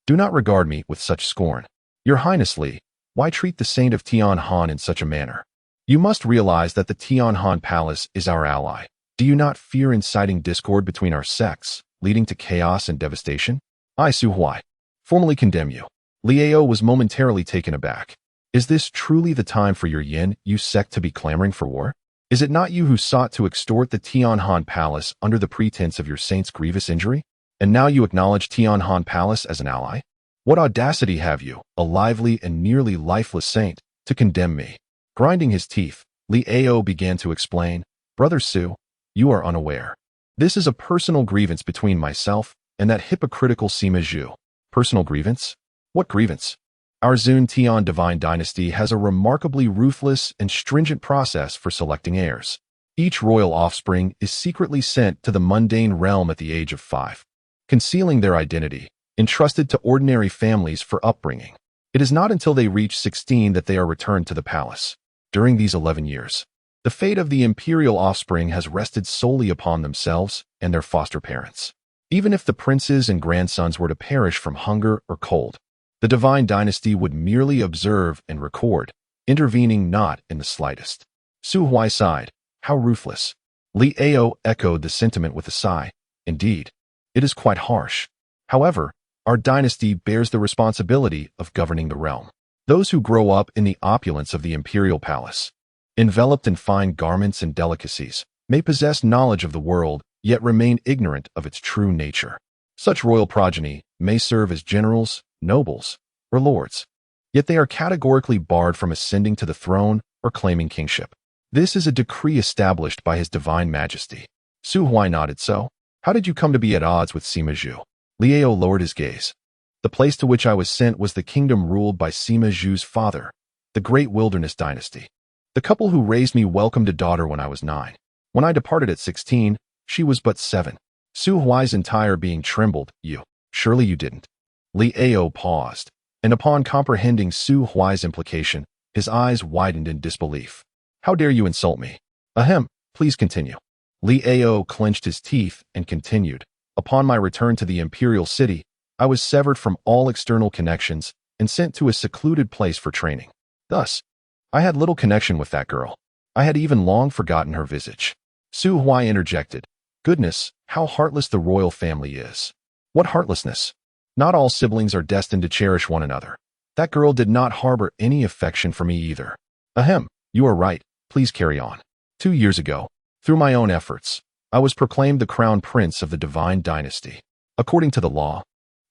do not regard me with such scorn. Your Highness Li, why treat the saint of Tianhan in such a manner? You must realize that the Tianhan Palace is our ally. Do you not fear inciting discord between our sects, leading to chaos and devastation? I, Su Huai, formally condemn you. Li Ao was momentarily taken aback. Is this truly the time for your Yin-Yu sect to be clamoring for war? Is it not you who sought to extort the Tianhan Palace under the pretense of your saint's grievous injury? And now you acknowledge Tianhan Palace as an ally? What audacity have you, a lively and nearly lifeless saint, to condemn me? Grinding his teeth, Li Ao began to explain, Brother Su, you are unaware. This is a personal grievance between myself and that hypocritical Sima Zhu. Personal grievance? What grievance? Our Zun Tian divine dynasty has a remarkably ruthless and stringent process for selecting heirs. Each royal offspring is secretly sent to the mundane realm at the age of 5, concealing their identity, entrusted to ordinary families for upbringing. It is not until they reach 16 that they are returned to the palace. During these 11 years, the fate of the imperial offspring has rested solely upon themselves and their foster parents. Even if the princes and grandsons were to perish from hunger or cold, the divine dynasty would merely observe and record, intervening not in the slightest. Su Huai sighed. How ruthless. Li Ao echoed the sentiment with a sigh. Indeed, it is quite harsh. However, our dynasty bears the responsibility of governing the realm. Those who grow up in the opulence of the imperial palace, enveloped in fine garments and delicacies, may possess knowledge of the world, yet remain ignorant of its true nature. Such royal progeny may serve as generals, nobles, or lords, yet they are categorically barred from ascending to the throne or claiming kingship. This is a decree established by His Divine Majesty. Su Huai nodded. So, how did you come to be at odds with Sima Zhu? Li Ao lowered his gaze. The place to which I was sent was the kingdom ruled by Sima Zhu's father, the Great Wilderness Dynasty. The couple who raised me welcomed a daughter when I was 9. When I departed at 16, she was but 7. Su Huai's entire being trembled. Surely you didn't. Li Ao paused, and upon comprehending Su Huai's implication, his eyes widened in disbelief. How dare you insult me? Ahem, please continue. Li Ao clenched his teeth and continued. Upon my return to the imperial city, I was severed from all external connections and sent to a secluded place for training. Thus, I had little connection with that girl. I had even long forgotten her visage. Su Huai interjected. Goodness, how heartless the royal family is. What heartlessness? Not all siblings are destined to cherish one another. That girl did not harbor any affection for me either. Ahem, you are right. Please carry on. 2 years ago, through my own efforts, I was proclaimed the crown prince of the divine dynasty. According to the law,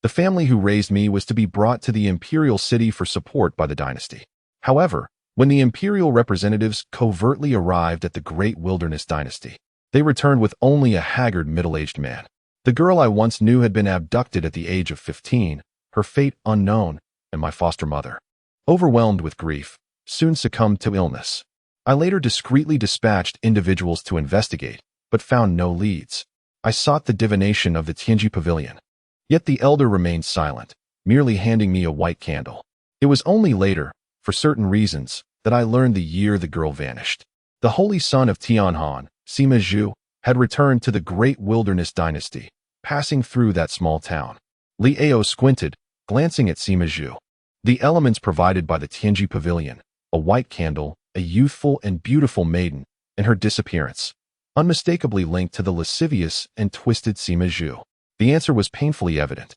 the family who raised me was to be brought to the imperial city for support by the dynasty. However, when the imperial representatives covertly arrived at the Great Wilderness Dynasty, they returned with only a haggard middle-aged man. The girl I once knew had been abducted at the age of 15, her fate unknown, and my foster mother, overwhelmed with grief, soon succumbed to illness. I later discreetly dispatched individuals to investigate, but found no leads. I sought the divination of the Tianji Pavilion. Yet the elder remained silent, merely handing me a white candle. It was only later, for certain reasons, that I learned the year the girl vanished. The holy son of Tianhan, Sima Zhu, had returned to the great wilderness dynasty, passing through that small town. Li Ao squinted, glancing at Sima Zhu. The elements provided by the Tianji Pavilion, a white candle, a youthful and beautiful maiden, and her disappearance, unmistakably linked to the lascivious and twisted Sima Zhu. The answer was painfully evident.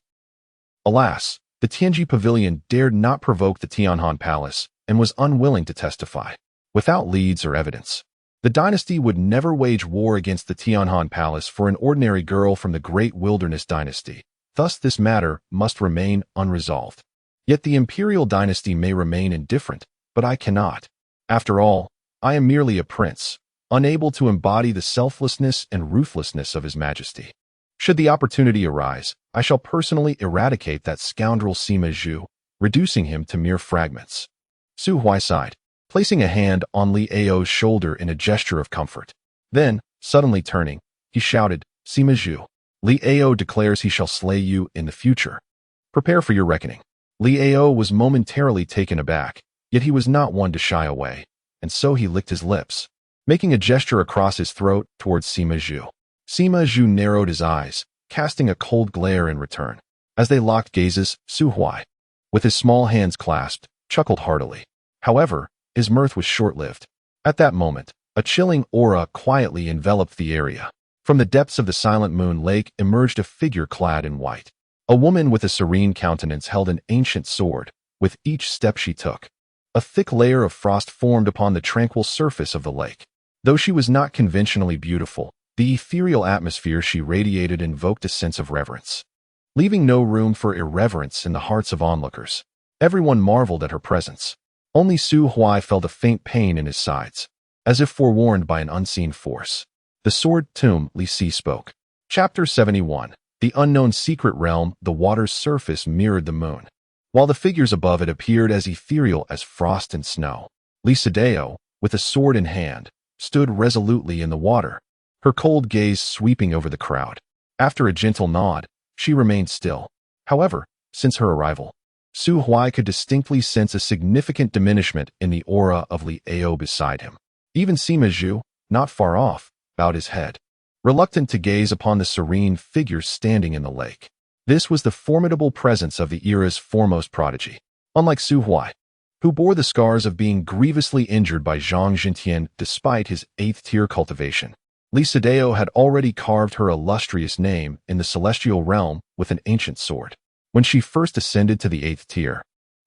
Alas, the Tianji Pavilion dared not provoke the Tianhan Palace and was unwilling to testify. Without leads or evidence, the dynasty would never wage war against the Tianhan Palace for an ordinary girl from the great wilderness dynasty. Thus this matter must remain unresolved. Yet the imperial dynasty may remain indifferent, but I cannot. After all, I am merely a prince, unable to embody the selflessness and ruthlessness of His Majesty. Should the opportunity arise, I shall personally eradicate that scoundrel Sima Zhu, reducing him to mere fragments. Su Huai sighed, placing a hand on Li Ao's shoulder in a gesture of comfort. Then, suddenly turning, he shouted, Sima Zhu, Li Ao declares he shall slay you in the future. Prepare for your reckoning. Li Ao was momentarily taken aback, yet he was not one to shy away, and so he licked his lips, making a gesture across his throat towards Sima Zhu. Sima Zhu narrowed his eyes, casting a cold glare in return. As they locked gazes, Su Huai, with his small hands clasped, chuckled heartily. However, his mirth was short-lived. At that moment, a chilling aura quietly enveloped the area. From the depths of the silent moon lake emerged a figure clad in white. A woman with a serene countenance held an ancient sword. With each step she took, a thick layer of frost formed upon the tranquil surface of the lake. Though she was not conventionally beautiful, the ethereal atmosphere she radiated invoked a sense of reverence, leaving no room for irreverence in the hearts of onlookers. Everyone marveled at her presence. Only Su Huai felt a faint pain in his sides, as if forewarned by an unseen force. The sword tomb, Li Si spoke. Chapter 71. The unknown secret realm. The water's surface mirrored the moon, while the figures above it appeared as ethereal as frost and snow. Li Sideo, with a sword in hand, stood resolutely in the water, her cold gaze sweeping over the crowd. After a gentle nod, she remained still. However, since her arrival, Su Huai could distinctly sense a significant diminishment in the aura of Li Ao beside him. Even Sima Zhu, not far off, bowed his head, reluctant to gaze upon the serene figure standing in the lake. This was the formidable presence of the era's foremost prodigy. Unlike Su Huai, who bore the scars of being grievously injured by Zhang Jintian despite his 8th-tier cultivation, Li Sideo had already carved her illustrious name in the celestial realm with an ancient sword. When she first ascended to the 8th tier,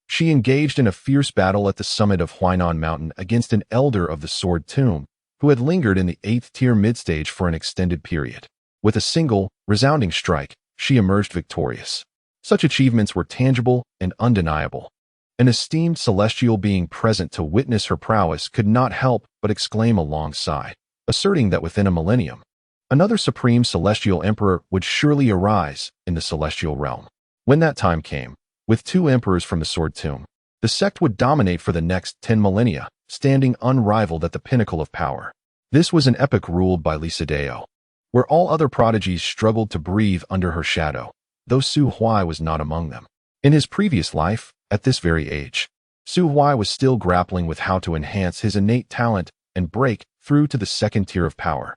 she engaged in a fierce battle at the summit of Huainan Mountain against an elder of the Sword Tomb who had lingered in the 8th tier midstage for an extended period. With a single, resounding strike, she emerged victorious. Such achievements were tangible and undeniable. An esteemed celestial being present to witness her prowess could not help but exclaim a long sigh, asserting that within a millennium, another supreme celestial emperor would surely arise in the celestial realm. When that time came, with 2 emperors from the Sword Tomb, the sect would dominate for the next 10 millennia, standing unrivaled at the pinnacle of power. This was an epoch ruled by Li Sideo, where all other prodigies struggled to breathe under her shadow, though Su Huai was not among them. In his previous life, at this very age, Su Huai was still grappling with how to enhance his innate talent and break through to the 2nd tier of power.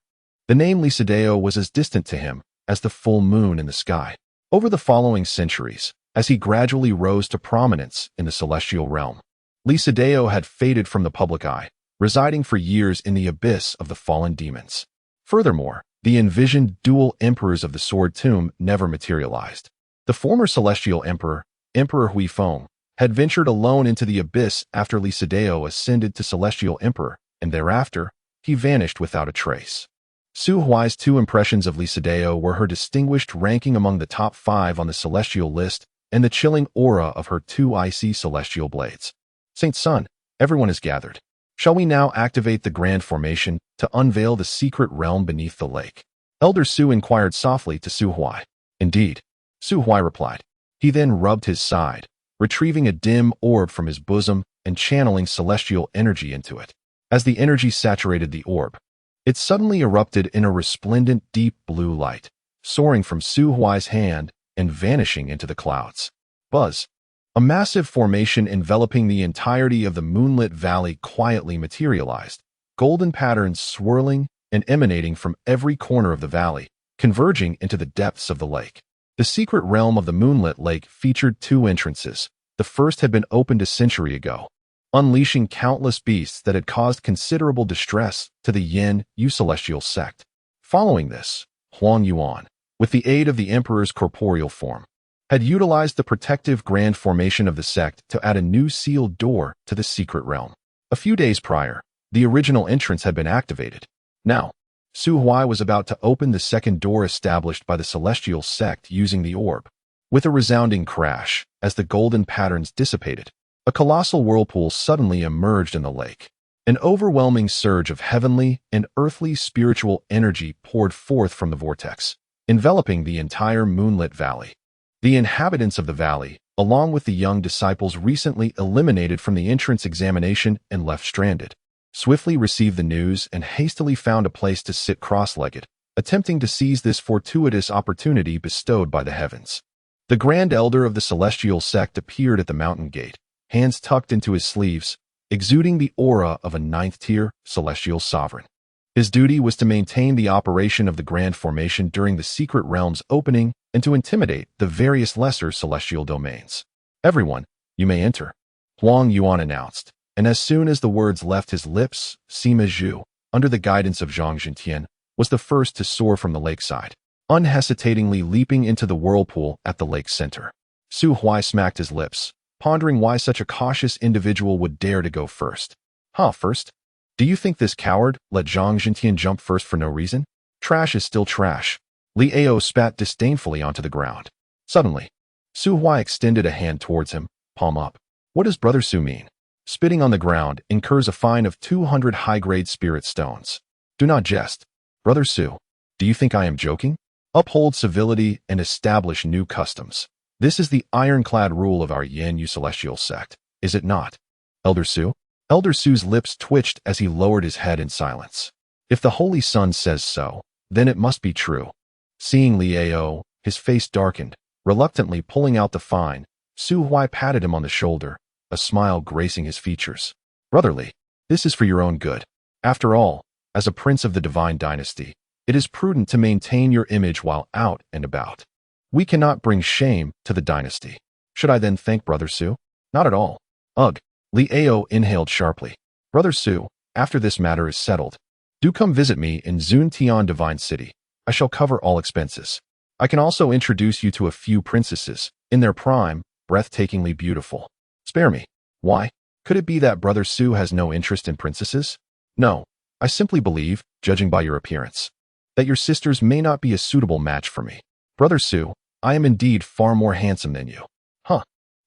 The name Li Sideo was as distant to him as the full moon in the sky. Over the following centuries, as he gradually rose to prominence in the celestial realm, Li Sideo had faded from the public eye, residing for years in the abyss of the fallen demons. Furthermore, the envisioned dual emperors of the Sword Tomb never materialized. The former celestial emperor, Emperor Huifeng, had ventured alone into the abyss after Li Sideo ascended to celestial emperor, and thereafter, he vanished without a trace. Su Huai's 2 impressions of Li Sideo were her distinguished ranking among the top 5 on the celestial list and the chilling aura of her 2 icy celestial blades. Saint Sun, everyone is gathered. Shall we now activate the grand formation to unveil the secret realm beneath the lake? Elder Su inquired softly to Su Huai. Indeed, Su Huai replied. He then rubbed his side, retrieving a dim orb from his bosom and channeling celestial energy into it. As the energy saturated the orb, It suddenly erupted in a resplendent deep blue light, soaring from Su Huai's hand and vanishing into the clouds. Buzz! A massive formation enveloping the entirety of the moonlit valley quietly materialized, golden patterns swirling and emanating from every corner of the valley, converging into the depths of the lake. The secret realm of the moonlit lake featured two entrances. The first had been opened a century ago, unleashing countless beasts that had caused considerable distress to the Yin Yu celestial sect. Following this, Huang Yuan, with the aid of the Emperor's corporeal form, had utilized the protective grand formation of the sect to add a new sealed door to the secret realm. A few days prior, the original entrance had been activated. Now, Su Huai was about to open the second door established by the celestial sect using the orb. With a resounding crash, as the golden patterns dissipated, a colossal whirlpool suddenly emerged in the lake. An overwhelming surge of heavenly and earthly spiritual energy poured forth from the vortex, enveloping the entire moonlit valley. The inhabitants of the valley, along with the young disciples recently eliminated from the entrance examination and left stranded, swiftly received the news and hastily found a place to sit cross-legged, attempting to seize this fortuitous opportunity bestowed by the heavens. The Grand Elder of the Celestial Sect appeared at the mountain gate, hands tucked into his sleeves, exuding the aura of a ninth-tier celestial sovereign. His duty was to maintain the operation of the Grand Formation during the secret realm's opening and to intimidate the various lesser celestial domains. "Everyone, you may enter," Huang Yuan announced, and as soon as the words left his lips, Sima Zhu, under the guidance of Zhang Zhentian, was the first to soar from the lakeside, unhesitatingly leaping into the whirlpool at the lake's center. Su Huai smacked his lips, pondering why such a cautious individual would dare to go first. First? Do you think this coward let Zhang Zhentian jump first for no reason? Trash is still trash. Li Ao spat disdainfully onto the ground. Suddenly, Su Huai extended a hand towards him, palm up. What does Brother Su mean? Spitting on the ground incurs a fine of 200 high-grade spirit stones. Do not jest. Brother Su, do you think I am joking? Uphold civility and establish new customs. This is the ironclad rule of our Yin Yu celestial sect, is it not? Elder Su? Elder Su's lips twitched as he lowered his head in silence. If the Holy Sun says so, then it must be true. Seeing Li Ao, his face darkened, reluctantly pulling out the fine, Su Huai patted him on the shoulder, a smile gracing his features. Brotherly, this is for your own good. After all, as a prince of the divine dynasty, it is prudent to maintain your image while out and about. We cannot bring shame to the dynasty. Should I then thank Brother Su? Not at all. Ugh. Li Ao inhaled sharply. Brother Su, after this matter is settled, do come visit me in Zuntian Divine City. I shall cover all expenses. I can also introduce you to a few princesses, in their prime, breathtakingly beautiful. Spare me. Why? Could it be that Brother Su has no interest in princesses? No, I simply believe, judging by your appearance, that your sisters may not be a suitable match for me. Brother Su, I am indeed far more handsome than you.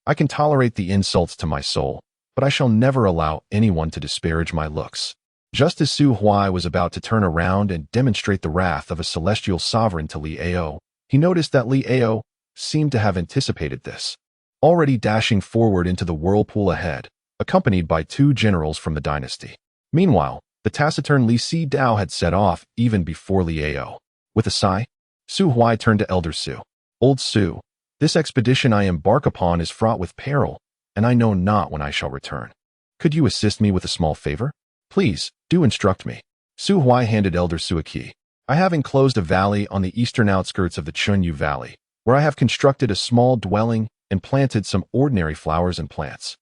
I can tolerate the insults to my soul, but I shall never allow anyone to disparage my looks. Just as Su Huai was about to turn around and demonstrate the wrath of a celestial sovereign to Li Ao, he noticed that Li Ao seemed to have anticipated this, already dashing forward into the whirlpool ahead, accompanied by two generals from the dynasty. Meanwhile, the taciturn Li Si Dao had set off even before Li Ao. With a sigh, Su Huai turned to Elder Su. Old Su, this expedition I embark upon is fraught with peril, and I know not when I shall return. Could you assist me with a small favor? Please, do instruct me. Su Huai handed Elder Su a key. I have enclosed a valley on the eastern outskirts of the Chunyu Valley, where I have constructed a small dwelling and planted some ordinary flowers and plants.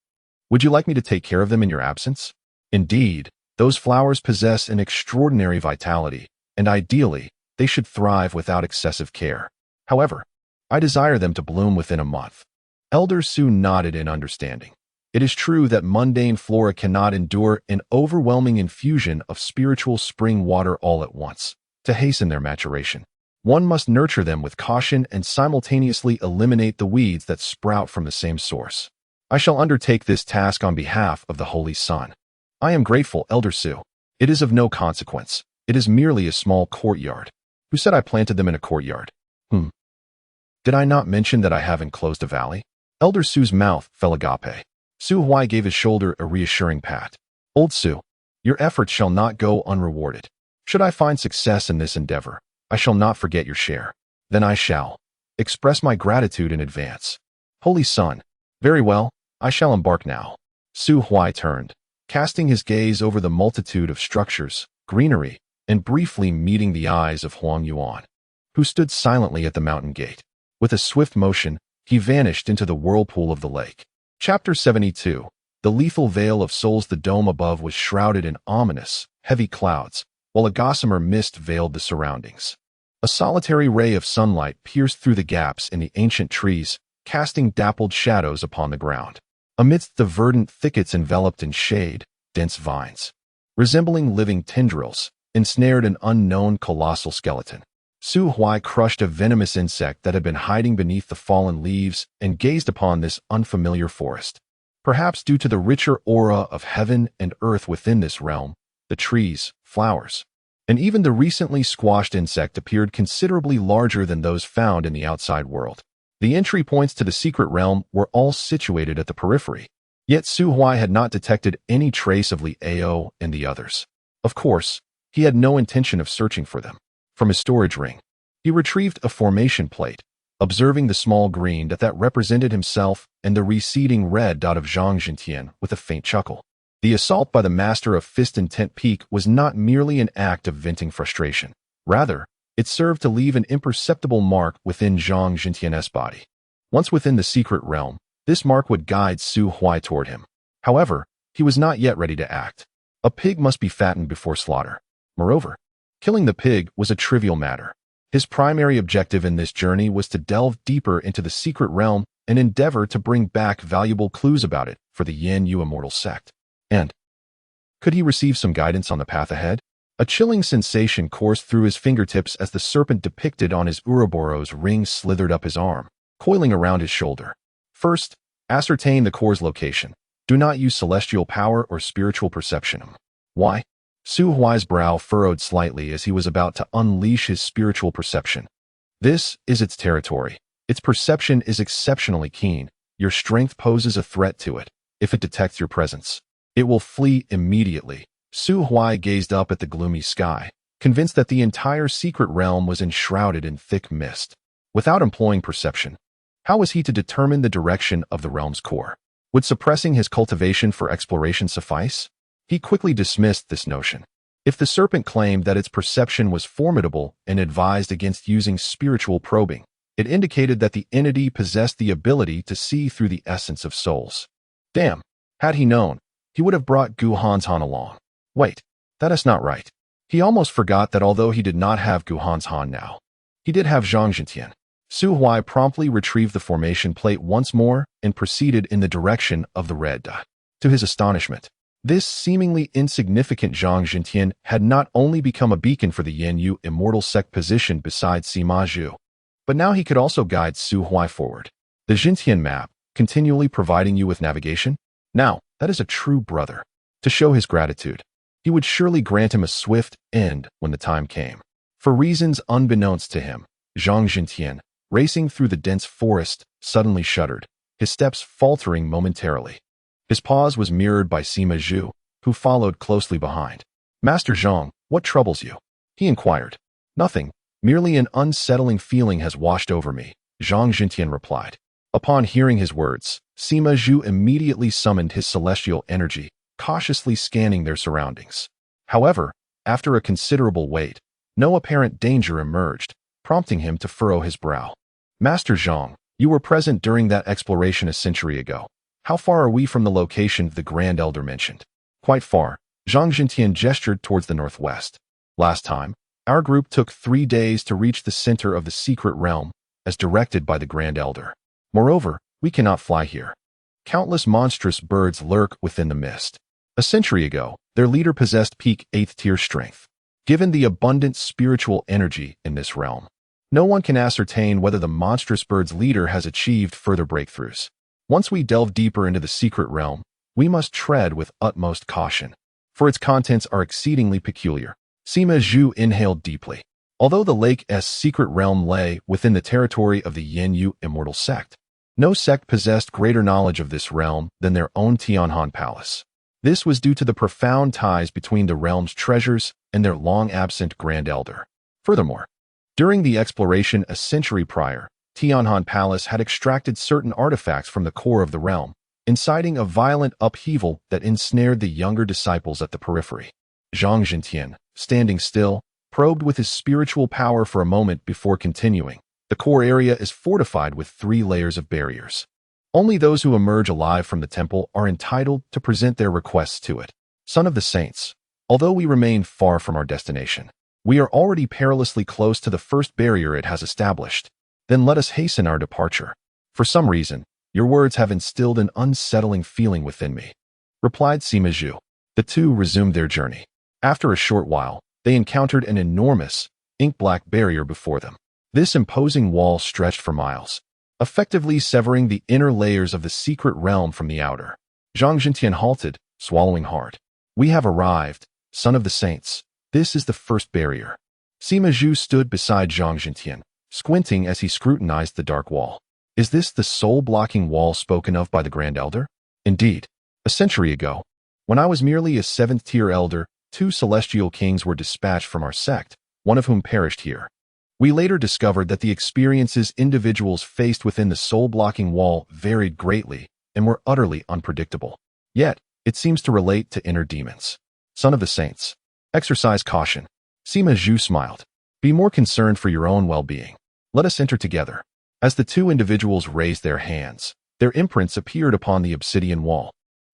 Would you like me to take care of them in your absence? Indeed, those flowers possess an extraordinary vitality, and ideally, they should thrive without excessive care. However, I desire them to bloom within a month. Elder Su nodded in understanding. It is true that mundane flora cannot endure an overwhelming infusion of spiritual spring water all at once. To hasten their maturation, one must nurture them with caution and simultaneously eliminate the weeds that sprout from the same source. I shall undertake this task on behalf of the Holy Sun. I am grateful, Elder Su. It is of no consequence. It is merely a small courtyard. Who said I planted them in a courtyard? Did I not mention that I have enclosed a valley? Elder Su's mouth fell agape. Su Huai gave his shoulder a reassuring pat. Old Su, your efforts shall not go unrewarded. Should I find success in this endeavor, I shall not forget your share. Then I shall express my gratitude in advance. Holy Sun. Very well, I shall embark now. Su Huai turned, casting his gaze over the multitude of structures, greenery, and briefly meeting the eyes of Huang Yuan, who stood silently at the mountain gate. With a swift motion, he vanished into the whirlpool of the lake. Chapter 72. The lethal veil of souls. The dome above was shrouded in ominous, heavy clouds, while a gossamer mist veiled the surroundings. A solitary ray of sunlight pierced through the gaps in the ancient trees, casting dappled shadows upon the ground. Amidst the verdant thickets enveloped in shade, dense vines, resembling living tendrils, ensnared an unknown colossal skeleton. Su Huai crushed a venomous insect that had been hiding beneath the fallen leaves and gazed upon this unfamiliar forest. Perhaps due to the richer aura of heaven and earth within this realm, the trees, flowers, and even the recently squashed insect appeared considerably larger than those found in the outside world. The entry points to the secret realm were all situated at the periphery, yet Su Huai had not detected any trace of Li Ao and the others. Of course, he had no intention of searching for them. From his storage ring, he retrieved a formation plate, observing the small green dot that represented himself and the receding red dot of Zhang Jintian with a faint chuckle. The assault by the master of Fist and Tent Peak was not merely an act of venting frustration. Rather, it served to leave an imperceptible mark within Zhang Jintian's body. Once within the secret realm, this mark would guide Su Huai toward him. However, he was not yet ready to act. A pig must be fattened before slaughter. Moreover, killing the pig was a trivial matter. His primary objective in this journey was to delve deeper into the secret realm and endeavor to bring back valuable clues about it for the Yin Yu immortal sect. And could he receive some guidance on the path ahead? A chilling sensation coursed through his fingertips as the serpent depicted on his Ouroboros ring slithered up his arm, coiling around his shoulder. First, ascertain the core's location. Do not use celestial power or spiritual perception. Why? Su Huai's brow furrowed slightly as he was about to unleash his spiritual perception. This is its territory. Its perception is exceptionally keen. Your strength poses a threat to it. If it detects your presence, it will flee immediately. Su Huai gazed up at the gloomy sky, convinced that the entire secret realm was enshrouded in thick mist. Without employing perception, how was he to determine the direction of the realm's core? Would suppressing his cultivation for exploration suffice? He quickly dismissed this notion. If the serpent claimed that its perception was formidable and advised against using spiritual probing, it indicated that the entity possessed the ability to see through the essence of souls. Damn, had he known, he would have brought Gu Hanshan along. Wait, that is not right. He almost forgot that although he did not have Gu Hanshan now, he did have Zhang Jintian. Su Huai promptly retrieved the formation plate once more and proceeded in the direction of the red dot. To his astonishment, this seemingly insignificant Zhang Jintian had not only become a beacon for the Yin Yu immortal sect positioned beside Sima Zhu, but now he could also guide Su Huai forward. The Jintian map, continually providing you with navigation? Now, that is a true brother. To show his gratitude, he would surely grant him a swift end when the time came. For reasons unbeknownst to him, Zhang Jintian, racing through the dense forest, suddenly shuddered, his steps faltering momentarily. His pause was mirrored by Sima Zhu, who followed closely behind. Master Zhang, what troubles you? He inquired. Nothing, merely an unsettling feeling has washed over me, Zhang Jintian replied. Upon hearing his words, Sima Zhu immediately summoned his celestial energy, cautiously scanning their surroundings. However, after a considerable wait, no apparent danger emerged, prompting him to furrow his brow. Master Zhang, you were present during that exploration a century ago. How far are we from the location the Grand Elder mentioned? Quite far. Zhang Jintian gestured towards the northwest. Last time, our group took 3 days to reach the center of the secret realm, as directed by the Grand Elder. Moreover, we cannot fly here. Countless monstrous birds lurk within the mist. A century ago, their leader possessed peak 8th tier strength. Given the abundant spiritual energy in this realm, no one can ascertain whether the monstrous bird's leader has achieved further breakthroughs. Once we delve deeper into the secret realm, we must tread with utmost caution, for its contents are exceedingly peculiar. Sima Zhu inhaled deeply. Although the lake's secret realm lay within the territory of the Yin Yu immortal sect, no sect possessed greater knowledge of this realm than their own Tianhan Palace. This was due to the profound ties between the realm's treasures and their long-absent Grand Elder. Furthermore, during the exploration a century prior, Tianhan Palace had extracted certain artifacts from the core of the realm, inciting a violent upheaval that ensnared the younger disciples at the periphery. Zhang Jintian, standing still, probed with his spiritual power for a moment before continuing. The core area is fortified with 3 layers of barriers. Only those who emerge alive from the temple are entitled to present their requests to it. Son of the Saints, although we remain far from our destination, we are already perilously close to the first barrier it has established. Then let us hasten our departure. For some reason, your words have instilled an unsettling feeling within me, replied Sima Zhu. The two resumed their journey. After a short while, they encountered an enormous, ink-black barrier before them. This imposing wall stretched for miles, effectively severing the inner layers of the secret realm from the outer. Zhang Jintian halted, swallowing hard. We have arrived, Son of the Saints. This is the first barrier. Sima Zhu stood beside Zhang Jintian, squinting as he scrutinized the dark wall. Is this the soul-blocking wall spoken of by the Grand Elder? Indeed. A century ago, when I was merely a 7th-tier elder, 2 celestial kings were dispatched from our sect, one of whom perished here. We later discovered that the experiences individuals faced within the soul-blocking wall varied greatly and were utterly unpredictable. Yet, it seems to relate to inner demons. Son of the Saints, exercise caution. Sima Zhu smiled. Be more concerned for your own well-being. Let us enter together. As the 2 individuals raised their hands, their imprints appeared upon the obsidian wall,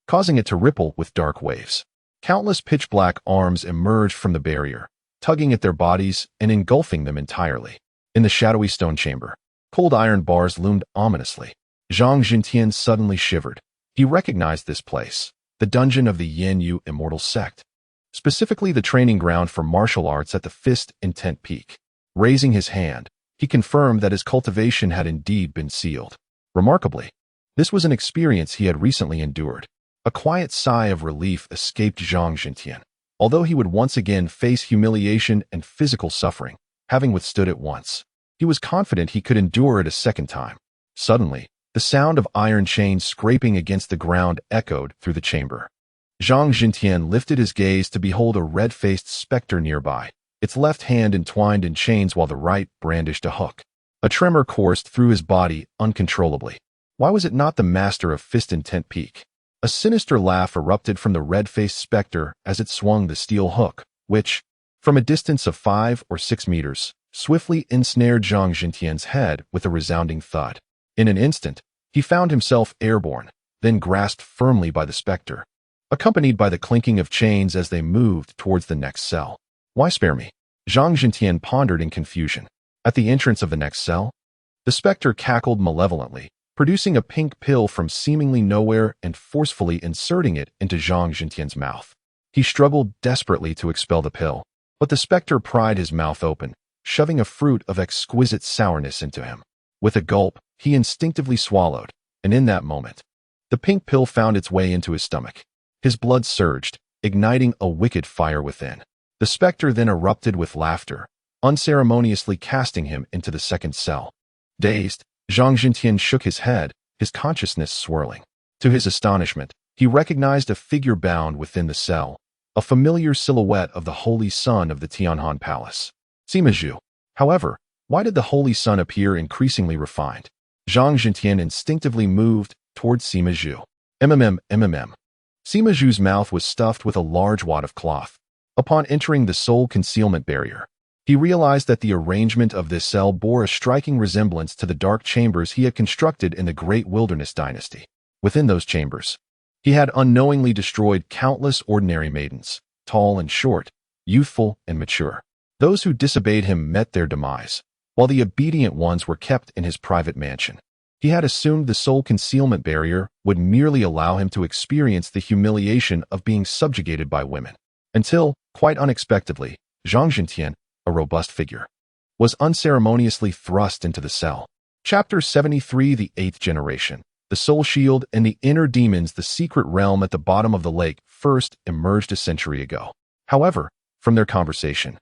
causing it to ripple with dark waves. Countless pitch-black arms emerged from the barrier, tugging at their bodies and engulfing them entirely. In the shadowy stone chamber, cold iron bars loomed ominously. Zhang Jintian suddenly shivered. He recognized this place, the dungeon of the Yin Yu Immortal Sect, specifically the training ground for martial arts at the Fist Intent Peak. Raising his hand, he confirmed that his cultivation had indeed been sealed. Remarkably, this was an experience he had recently endured. A quiet sigh of relief escaped Zhang Jintian. Although he would once again face humiliation and physical suffering, having withstood it once, he was confident he could endure it a second time. Suddenly, the sound of iron chains scraping against the ground echoed through the chamber. Zhang Jintian lifted his gaze to behold a red-faced specter nearby, its left hand entwined in chains while the right brandished a hook. A tremor coursed through his body uncontrollably. Why was it not the master of Fist Intent Peak? A sinister laugh erupted from the red-faced specter as it swung the steel hook, which, from a distance of 5 or 6 meters, swiftly ensnared Zhang Jintian's head with a resounding thud. In an instant, he found himself airborne, then grasped firmly by the specter, accompanied by the clinking of chains as they moved towards the next cell. Why spare me? Zhang Jintian pondered in confusion. At the entrance of the next cell, the specter cackled malevolently, producing a pink pill from seemingly nowhere and forcefully inserting it into Zhang Jintian's mouth. He struggled desperately to expel the pill, but the specter pried his mouth open, shoving a fruit of exquisite sourness into him. With a gulp, he instinctively swallowed, and in that moment, the pink pill found its way into his stomach. His blood surged, igniting a wicked fire within. The specter then erupted with laughter, unceremoniously casting him into the second cell. Dazed, Zhang Jintian shook his head, his consciousness swirling. To his astonishment, he recognized a figure bound within the cell, a familiar silhouette of the Holy Son of the Tianhan Palace. Sima Zhu. However, why did the Holy Son appear increasingly refined? Zhang Jintian instinctively moved towards Sima Zhu. Sima Zhu's mouth was stuffed with a large wad of cloth. Upon entering the soul concealment barrier, he realized that the arrangement of this cell bore a striking resemblance to the dark chambers he had constructed in the Great Wilderness Dynasty. Within those chambers, he had unknowingly destroyed countless ordinary maidens, tall and short, youthful and mature. Those who disobeyed him met their demise, while the obedient ones were kept in his private mansion. He had assumed the soul concealment barrier would merely allow him to experience the humiliation of being subjugated by women. Until, quite unexpectedly, Zhang Jintian, a robust figure, was unceremoniously thrust into the cell. Chapter 73 The Eighth Generation. The Soul Shield and the Inner Demons. The secret realm at the bottom of the lake first emerged a century ago. However, from their conversation,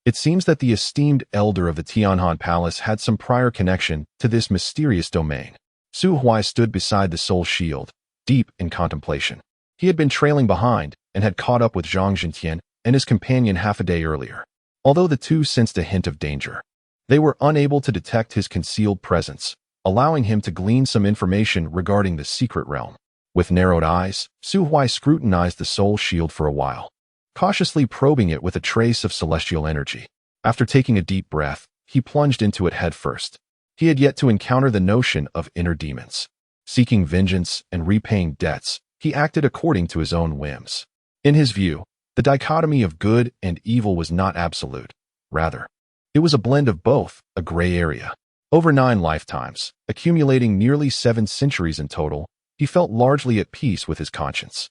it seems that the esteemed elder of the Tianhan Palace had some prior connection to this mysterious domain. Su Huai stood beside the Soul Shield, deep in contemplation. He had been trailing behind and had caught up with Zhang Zhentian and his companion half a day earlier. Although the two sensed a hint of danger, they were unable to detect his concealed presence, allowing him to glean some information regarding the secret realm. With narrowed eyes, Su Huai scrutinized the soul shield for a while, cautiously probing it with a trace of celestial energy. After taking a deep breath, he plunged into it headfirst. He had yet to encounter the notion of inner demons. Seeking vengeance and repaying debts, he acted according to his own whims. In his view, the dichotomy of good and evil was not absolute. Rather, it was a blend of both, a gray area. Over 9 lifetimes, accumulating nearly 7 centuries in total, he felt largely at peace with his conscience.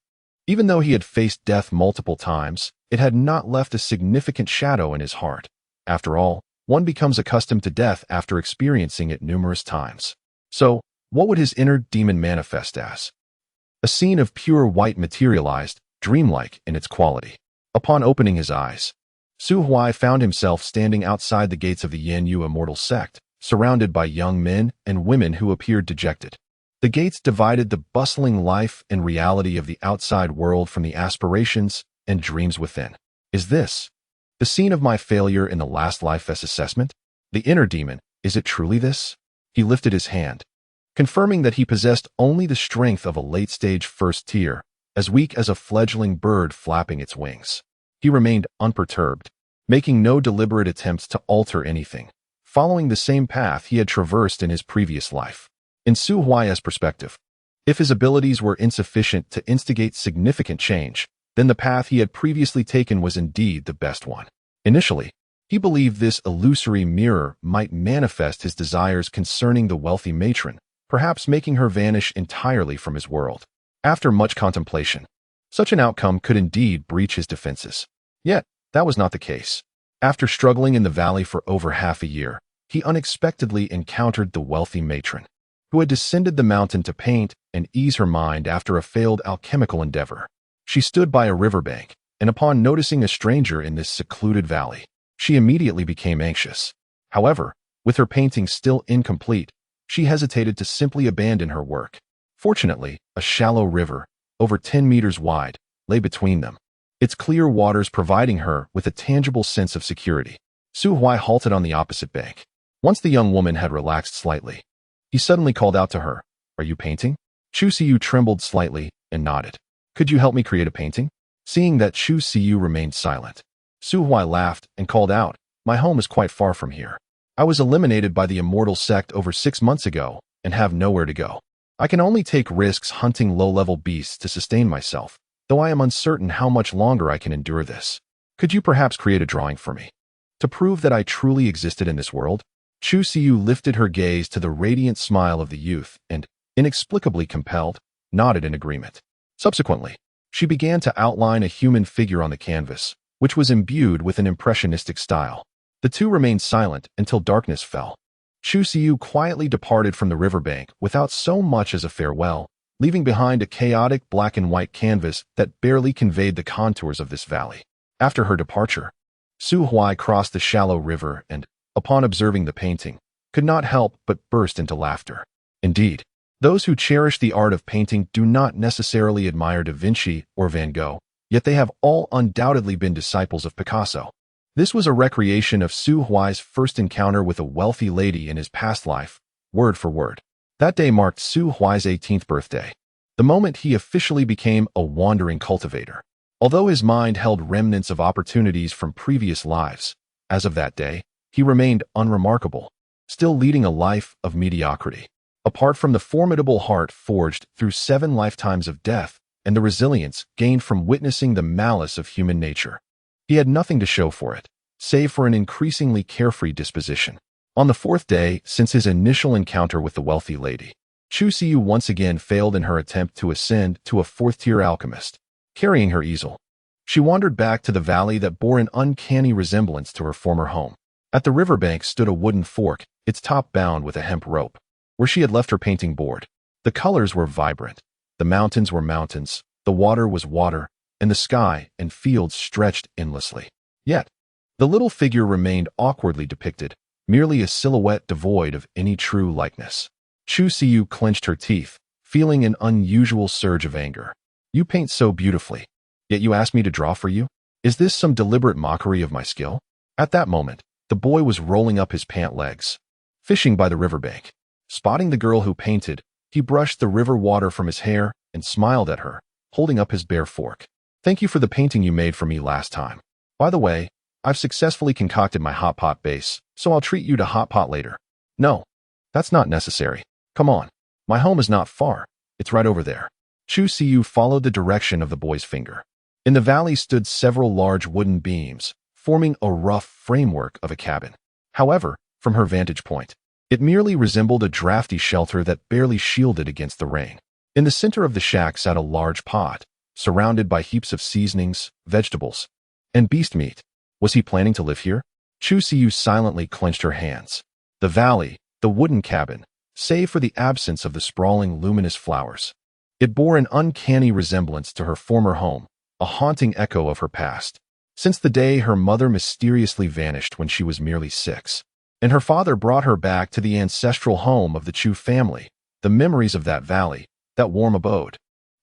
Even though he had faced death multiple times, it had not left a significant shadow in his heart. After all, one becomes accustomed to death after experiencing it numerous times. So, what would his inner demon manifest as? A scene of pure white materialized, dreamlike in its quality. Upon opening his eyes, Su Huai found himself standing outside the gates of the Yanyu immortal sect, surrounded by young men and women who appeared dejected. The gates divided the bustling life and reality of the outside world from the aspirations and dreams within. Is this the scene of my failure in the last life assessment? The inner demon, is it truly this? He lifted his hand, confirming that he possessed only the strength of a late-stage first tier, as weak as a fledgling bird flapping its wings. He remained unperturbed, making no deliberate attempts to alter anything, following the same path he had traversed in his previous life. In Su Huai's perspective, if his abilities were insufficient to instigate significant change, then the path he had previously taken was indeed the best one. Initially, he believed this illusory mirror might manifest his desires concerning the wealthy matron, perhaps making her vanish entirely from his world. After much contemplation, such an outcome could indeed breach his defenses. Yet, that was not the case. After struggling in the valley for over half a year, he unexpectedly encountered the wealthy matron, who had descended the mountain to paint and ease her mind after a failed alchemical endeavor. She stood by a riverbank, and upon noticing a stranger in this secluded valley, she immediately became anxious. However, with her painting still incomplete, she hesitated to simply abandon her work. Fortunately, a shallow river, over 10 meters wide, lay between them, its clear waters providing her with a tangible sense of security. Su Huai halted on the opposite bank. Once the young woman had relaxed slightly, he suddenly called out to her, "Are you painting?" Chu Siyu trembled slightly and nodded. "Could you help me create a painting?" Seeing that Chu Siyu remained silent, Su Huai laughed and called out, "My home is quite far from here. I was eliminated by the immortal sect over 6 months ago and have nowhere to go. I can only take risks hunting low-level beasts to sustain myself, though I am uncertain how much longer I can endure this. Could you perhaps create a drawing for me, to prove that I truly existed in this world?" Chu Siyu lifted her gaze to the radiant smile of the youth and, inexplicably compelled, nodded in agreement. Subsequently, she began to outline a human figure on the canvas, which was imbued with an impressionistic style. The two remained silent until darkness fell. Chu Siyu quietly departed from the riverbank without so much as a farewell, leaving behind a chaotic black and white canvas that barely conveyed the contours of this valley. After her departure, Su Huai crossed the shallow river and, upon observing the painting, could not help but burst into laughter. Indeed, those who cherish the art of painting do not necessarily admire Da Vinci or Van Gogh, yet they have all undoubtedly been disciples of Picasso. This was a recreation of Su Huai's first encounter with a wealthy lady in his past life, word for word. That day marked Su Huai's 18th birthday, the moment he officially became a wandering cultivator. Although his mind held remnants of opportunities from previous lives, as of that day, he remained unremarkable, still leading a life of mediocrity. Apart from the formidable heart forged through 7 lifetimes of death and the resilience gained from witnessing the malice of human nature, he had nothing to show for it, save for an increasingly carefree disposition. On the 4th day since his initial encounter with the wealthy lady, Chu Siyu once again failed in her attempt to ascend to a 4th-tier alchemist. Carrying her easel, she wandered back to the valley that bore an uncanny resemblance to her former home. At the riverbank stood a wooden fork, its top bound with a hemp rope, where she had left her painting board. The colors were vibrant. The mountains were mountains, the water was water, and the sky and fields stretched endlessly. Yet, the little figure remained awkwardly depicted, merely a silhouette devoid of any true likeness. Chu Siyu clenched her teeth, feeling an unusual surge of anger. You paint so beautifully, yet you ask me to draw for you? Is this some deliberate mockery of my skill? At that moment, the boy was rolling up his pant legs, fishing by the riverbank. Spotting the girl who painted, he brushed the river water from his hair and smiled at her, holding up his bare fork. Thank you for the painting you made for me last time. By the way, I've successfully concocted my hot pot base, so I'll treat you to hot pot later. No, that's not necessary. Come on. My home is not far. It's right over there. Chu Siyu followed the direction of the boy's finger. In the valley stood several large wooden beams, forming a rough framework of a cabin. However, from her vantage point, it merely resembled a drafty shelter that barely shielded against the rain. In the center of the shack sat a large pot, surrounded by heaps of seasonings, vegetables, and beast meat. Was he planning to live here? Chu Siyu silently clenched her hands. The valley, the wooden cabin, save for the absence of the sprawling, luminous flowers. It bore an uncanny resemblance to her former home, a haunting echo of her past. Since the day her mother mysteriously vanished when she was merely 6, and her father brought her back to the ancestral home of the Chu family, the memories of that valley, that warm abode,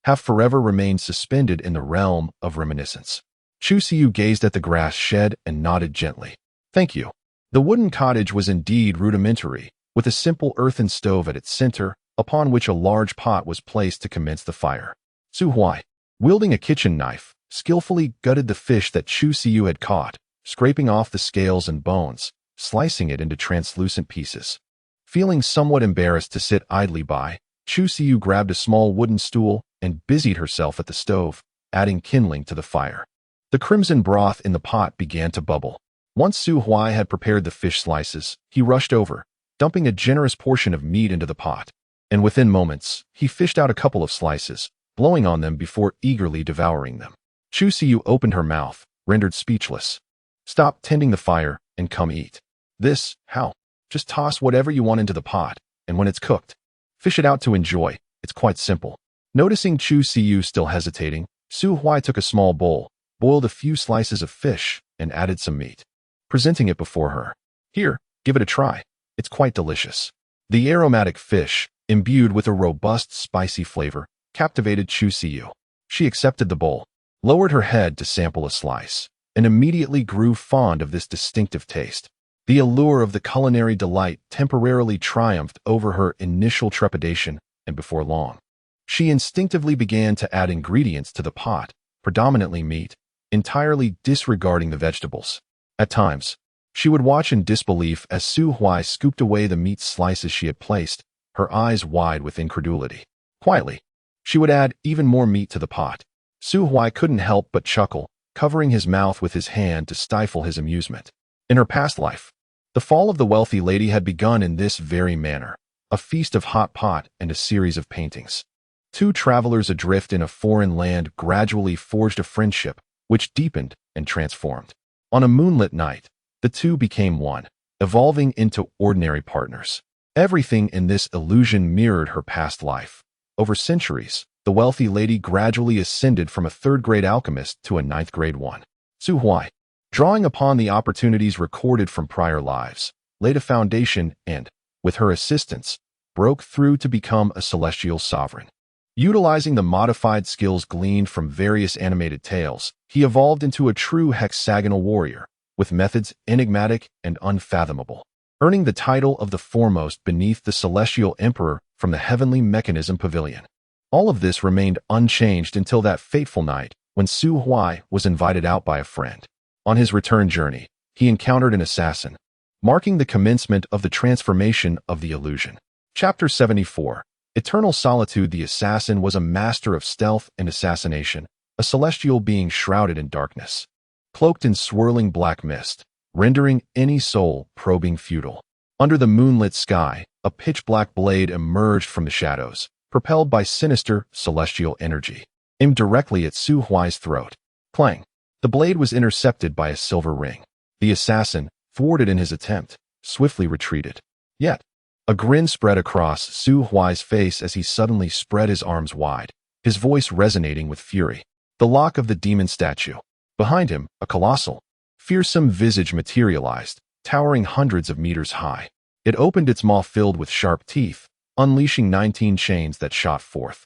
have forever remained suspended in the realm of reminiscence. Chu Siyu gazed at the grass shed and nodded gently. Thank you. The wooden cottage was indeed rudimentary, with a simple earthen stove at its center, upon which a large pot was placed to commence the fire. Su Huai, wielding a kitchen knife, skillfully gutted the fish that Chu Siyu had caught, scraping off the scales and bones, slicing it into translucent pieces. Feeling somewhat embarrassed to sit idly by, Chu Siyu grabbed a small wooden stool and busied herself at the stove, adding kindling to the fire. The crimson broth in the pot began to bubble. Once Su Huai had prepared the fish slices, he rushed over, dumping a generous portion of meat into the pot, and within moments, he fished out a couple of slices, blowing on them before eagerly devouring them. Chu Siyu opened her mouth, rendered speechless. Stop tending the fire and come eat. This, how? Just toss whatever you want into the pot, and when it's cooked, fish it out to enjoy. It's quite simple. Noticing Chu Siyu still hesitating, Su Huai took a small bowl, boiled a few slices of fish, and added some meat, presenting it before her. Here, give it a try. It's quite delicious. The aromatic fish, imbued with a robust, spicy flavor, captivated Chu Siyu. She accepted the bowl, lowered her head to sample a slice, and immediately grew fond of this distinctive taste. The allure of the culinary delight temporarily triumphed over her initial trepidation, and before long, she instinctively began to add ingredients to the pot, predominantly meat, entirely disregarding the vegetables. At times, she would watch in disbelief as Su Huai scooped away the meat slices she had placed, her eyes wide with incredulity. Quietly, she would add even more meat to the pot. Su Huai couldn't help but chuckle, covering his mouth with his hand to stifle his amusement. In her past life, the fall of the wealthy lady had begun in this very manner, a feast of hot pot and a series of paintings. Two travelers adrift in a foreign land gradually forged a friendship, which deepened and transformed. On a moonlit night, the two became one, evolving into ordinary partners. Everything in this illusion mirrored her past life. Over centuries, the wealthy lady gradually ascended from a third-grade alchemist to a ninth-grade one. Su Huai, drawing upon the opportunities recorded from prior lives, laid a foundation and, with her assistance, broke through to become a celestial sovereign. Utilizing the modified skills gleaned from various animated tales, he evolved into a true hexagonal warrior, with methods enigmatic and unfathomable, earning the title of the foremost beneath the celestial emperor from the heavenly mechanism pavilion. All of this remained unchanged until that fateful night when Su Huai was invited out by a friend. On his return journey, he encountered an assassin, marking the commencement of the transformation of the illusion. Chapter 74. Eternal Solitude. The assassin was a master of stealth and assassination, a celestial being shrouded in darkness, cloaked in swirling black mist, rendering any soul probing futile. Under the moonlit sky, a pitch-black blade emerged from the shadows, propelled by sinister, celestial energy, aimed directly at Su Huai's throat. Clang! The blade was intercepted by a silver ring. The assassin, thwarted in his attempt, swiftly retreated. Yet, a grin spread across Su Huai's face as he suddenly spread his arms wide, his voice resonating with fury. The lock of the demon statue. Behind him, a colossal, fearsome visage materialized, towering hundreds of meters high. It opened its maw filled with sharp teeth, unleashing 19 chains that shot forth.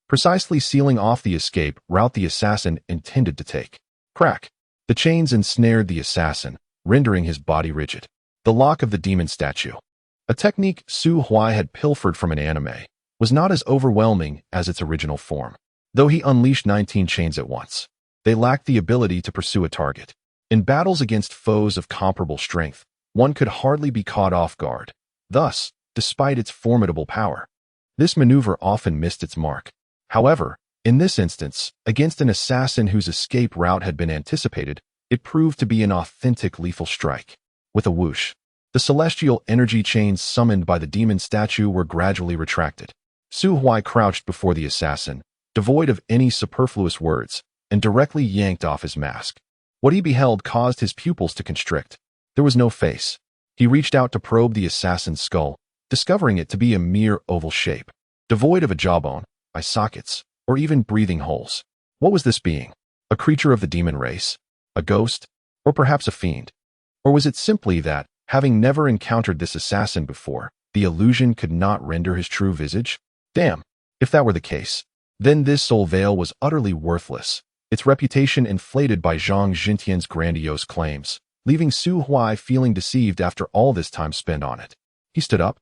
precisely sealing off the escape route the assassin intended to take. Crack! The chains ensnared the assassin, rendering his body rigid. The lock of the demon statue, a technique Su Huai had pilfered from an anime, was not as overwhelming as its original form. Though he unleashed 19 chains at once, they lacked the ability to pursue a target. In battles against foes of comparable strength, one could hardly be caught off guard. Thus, despite its formidable power, this maneuver often missed its mark. However, in this instance, against an assassin whose escape route had been anticipated, it proved to be an authentic lethal strike. With a whoosh, the celestial energy chains summoned by the demon statue were gradually retracted. Su Huai crouched before the assassin, devoid of any superfluous words, and directly yanked off his mask. What he beheld caused his pupils to constrict. There was no face. He reached out to probe the assassin's skull, discovering it to be a mere oval shape, devoid of a jawbone, eye sockets, or even breathing holes. What was this being? A creature of the demon race? A ghost? Or perhaps a fiend? Or was it simply that, having never encountered this assassin before, the illusion could not render his true visage? Damn! If that were the case, then this soul veil was utterly worthless, its reputation inflated by Zhang Jintian's grandiose claims, leaving Su Huai feeling deceived after all this time spent on it. He stood up,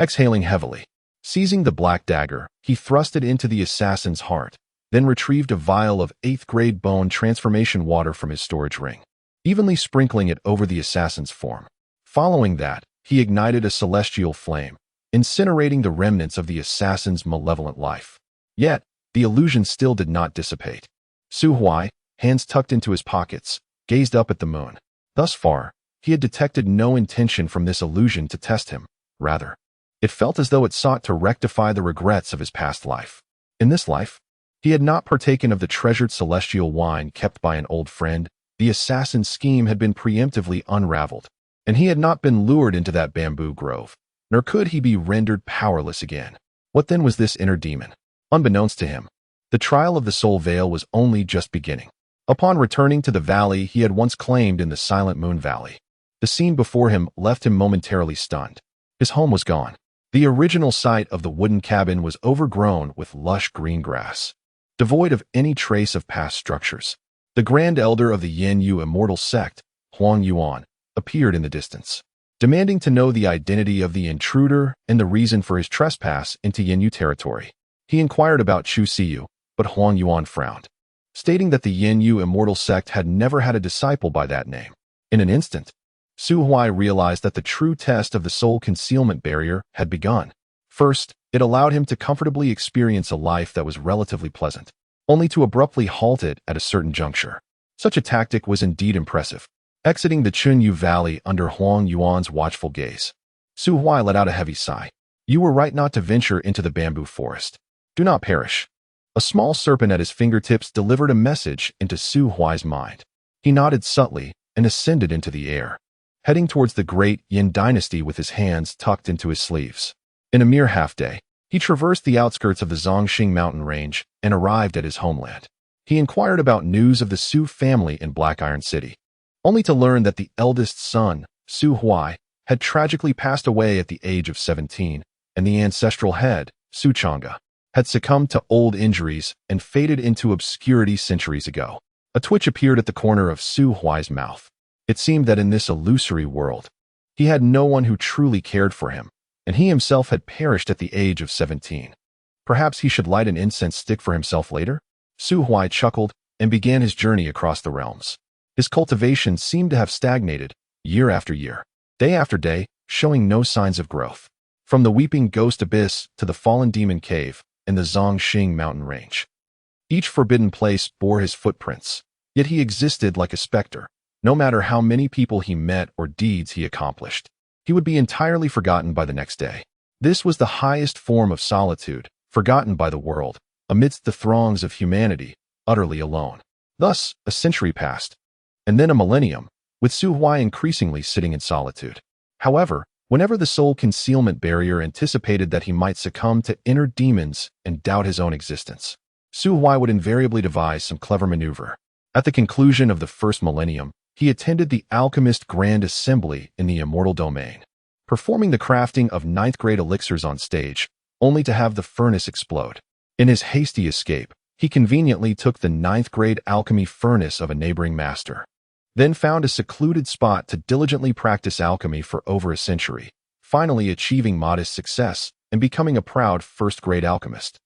exhaling heavily. Seizing the black dagger, he thrust it into the assassin's heart, then retrieved a vial of 8th-grade bone transformation water from his storage ring, evenly sprinkling it over the assassin's form. Following that, he ignited a celestial flame, incinerating the remnants of the assassin's malevolent life. Yet, the illusion still did not dissipate. Su Huai, hands tucked into his pockets, gazed up at the moon. Thus far, he had detected no intention from this illusion to test him. Rather, it felt as though it sought to rectify the regrets of his past life. In this life, he had not partaken of the treasured celestial wine kept by an old friend. The assassin's scheme had been preemptively unraveled, and he had not been lured into that bamboo grove, nor could he be rendered powerless again. What then was this inner demon? Unbeknownst to him, the trial of the soul veil was only just beginning. Upon returning to the valley he had once claimed in the Silent Moon Valley, the scene before him left him momentarily stunned. His home was gone. The original site of the wooden cabin was overgrown with lush green grass, devoid of any trace of past structures. The grand elder of the Yin Yu immortal sect, Huang Yuan, appeared in the distance, demanding to know the identity of the intruder and the reason for his trespass into Yin Yu territory. He inquired about Chu Siyu, but Huang Yuan frowned, stating that the Yin Yu immortal sect had never had a disciple by that name. In an instant, Su Huai realized that the true test of the soul concealment barrier had begun. First, it allowed him to comfortably experience a life that was relatively pleasant, only to abruptly halt it at a certain juncture. Such a tactic was indeed impressive. Exiting the Chunyu Valley under Huang Yuan's watchful gaze, Su Huai let out a heavy sigh. You were right not to venture into the bamboo forest. Do not perish. A small serpent at his fingertips delivered a message into Su Huai's mind. He nodded subtly and ascended into the air, heading towards the great Yin dynasty with his hands tucked into his sleeves. In a mere half-day, he traversed the outskirts of the Zhongxing mountain range and arrived at his homeland. He inquired about news of the Su family in Black Iron City, only to learn that the eldest son, Su Huai, had tragically passed away at the age of 17, and the ancestral head, Su Chang'e, had succumbed to old injuries and faded into obscurity centuries ago. A twitch appeared at the corner of Su Huai's mouth. It seemed that in this illusory world, he had no one who truly cared for him, and he himself had perished at the age of 17. Perhaps he should light an incense stick for himself later? Su Huai chuckled and began his journey across the realms. His cultivation seemed to have stagnated, year after year, day after day, showing no signs of growth. From the Weeping Ghost Abyss to the Fallen Demon Cave and the Zhongxing mountain range, each forbidden place bore his footprints, yet he existed like a specter. No matter how many people he met or deeds he accomplished, he would be entirely forgotten by the next day. This was the highest form of solitude, forgotten by the world, amidst the throngs of humanity, utterly alone. Thus, a century passed, and then a millennium, with Su Huai increasingly sitting in solitude. However, whenever the soul concealment barrier anticipated that he might succumb to inner demons and doubt his own existence, Su Huai would invariably devise some clever maneuver. At the conclusion of the first millennium, he attended the Alchemist Grand Assembly in the Immortal Domain, performing the crafting of 9th-grade elixirs on stage, only to have the furnace explode. In his hasty escape, he conveniently took the ninth-grade alchemy furnace of a neighboring master, then found a secluded spot to diligently practice alchemy for over a century, finally achieving modest success and becoming a proud first-grade alchemist.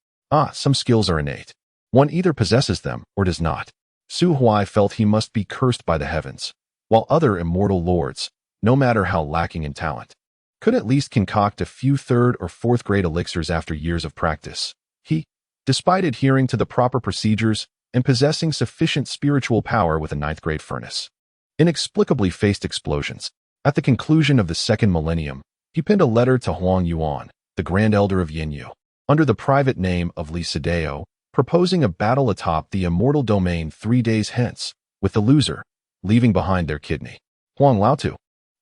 Some skills are innate. One either possesses them or does not. Su Huai felt he must be cursed by the heavens, while other immortal lords, no matter how lacking in talent, could at least concoct a few third- or fourth-grade elixirs after years of practice. He, despite adhering to the proper procedures and possessing sufficient spiritual power with a ninth-grade furnace, inexplicably faced explosions. At the conclusion of the second millennium, he penned a letter to Huang Yuan, the Grand Elder of Yinyu, under the private name of Li Sideo, proposing a battle atop the immortal domain 3 days hence, with the loser leaving behind their kidney. Huang Laotu,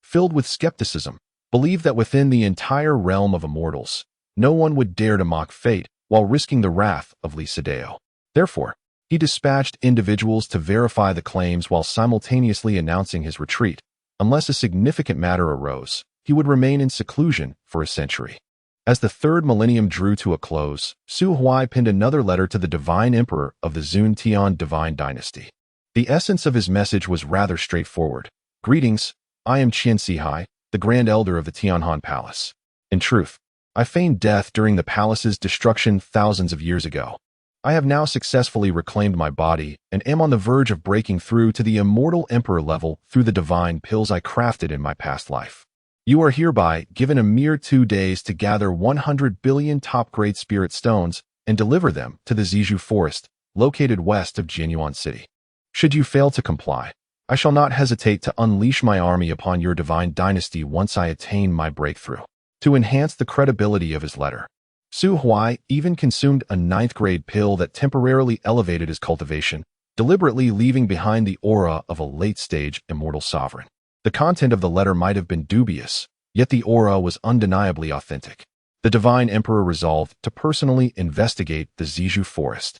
filled with skepticism, believed that within the entire realm of immortals, no one would dare to mock fate while risking the wrath of Li Sideo. Therefore, he dispatched individuals to verify the claims while simultaneously announcing his retreat. Unless a significant matter arose, he would remain in seclusion for a century. As the third millennium drew to a close, Su Huai penned another letter to the divine emperor of the Zun divine dynasty. The essence of his message was rather straightforward. Greetings, I am Qian Sihai, the Grand Elder of the Tianhan Palace. In truth, I feigned death during the palace's destruction thousands of years ago. I have now successfully reclaimed my body and am on the verge of breaking through to the immortal emperor level through the divine pills I crafted in my past life. You are hereby given a mere 2 days to gather 100 billion top-grade spirit stones and deliver them to the Zizhu Forest, located west of Jianyuan City. Should you fail to comply, I shall not hesitate to unleash my army upon your divine dynasty once I attain my breakthrough. To enhance the credibility of his letter, Su Huai even consumed a 9th-grade pill that temporarily elevated his cultivation, deliberately leaving behind the aura of a late-stage immortal sovereign. The content of the letter might have been dubious, yet the aura was undeniably authentic. The divine emperor resolved to personally investigate the Zizhu Forest,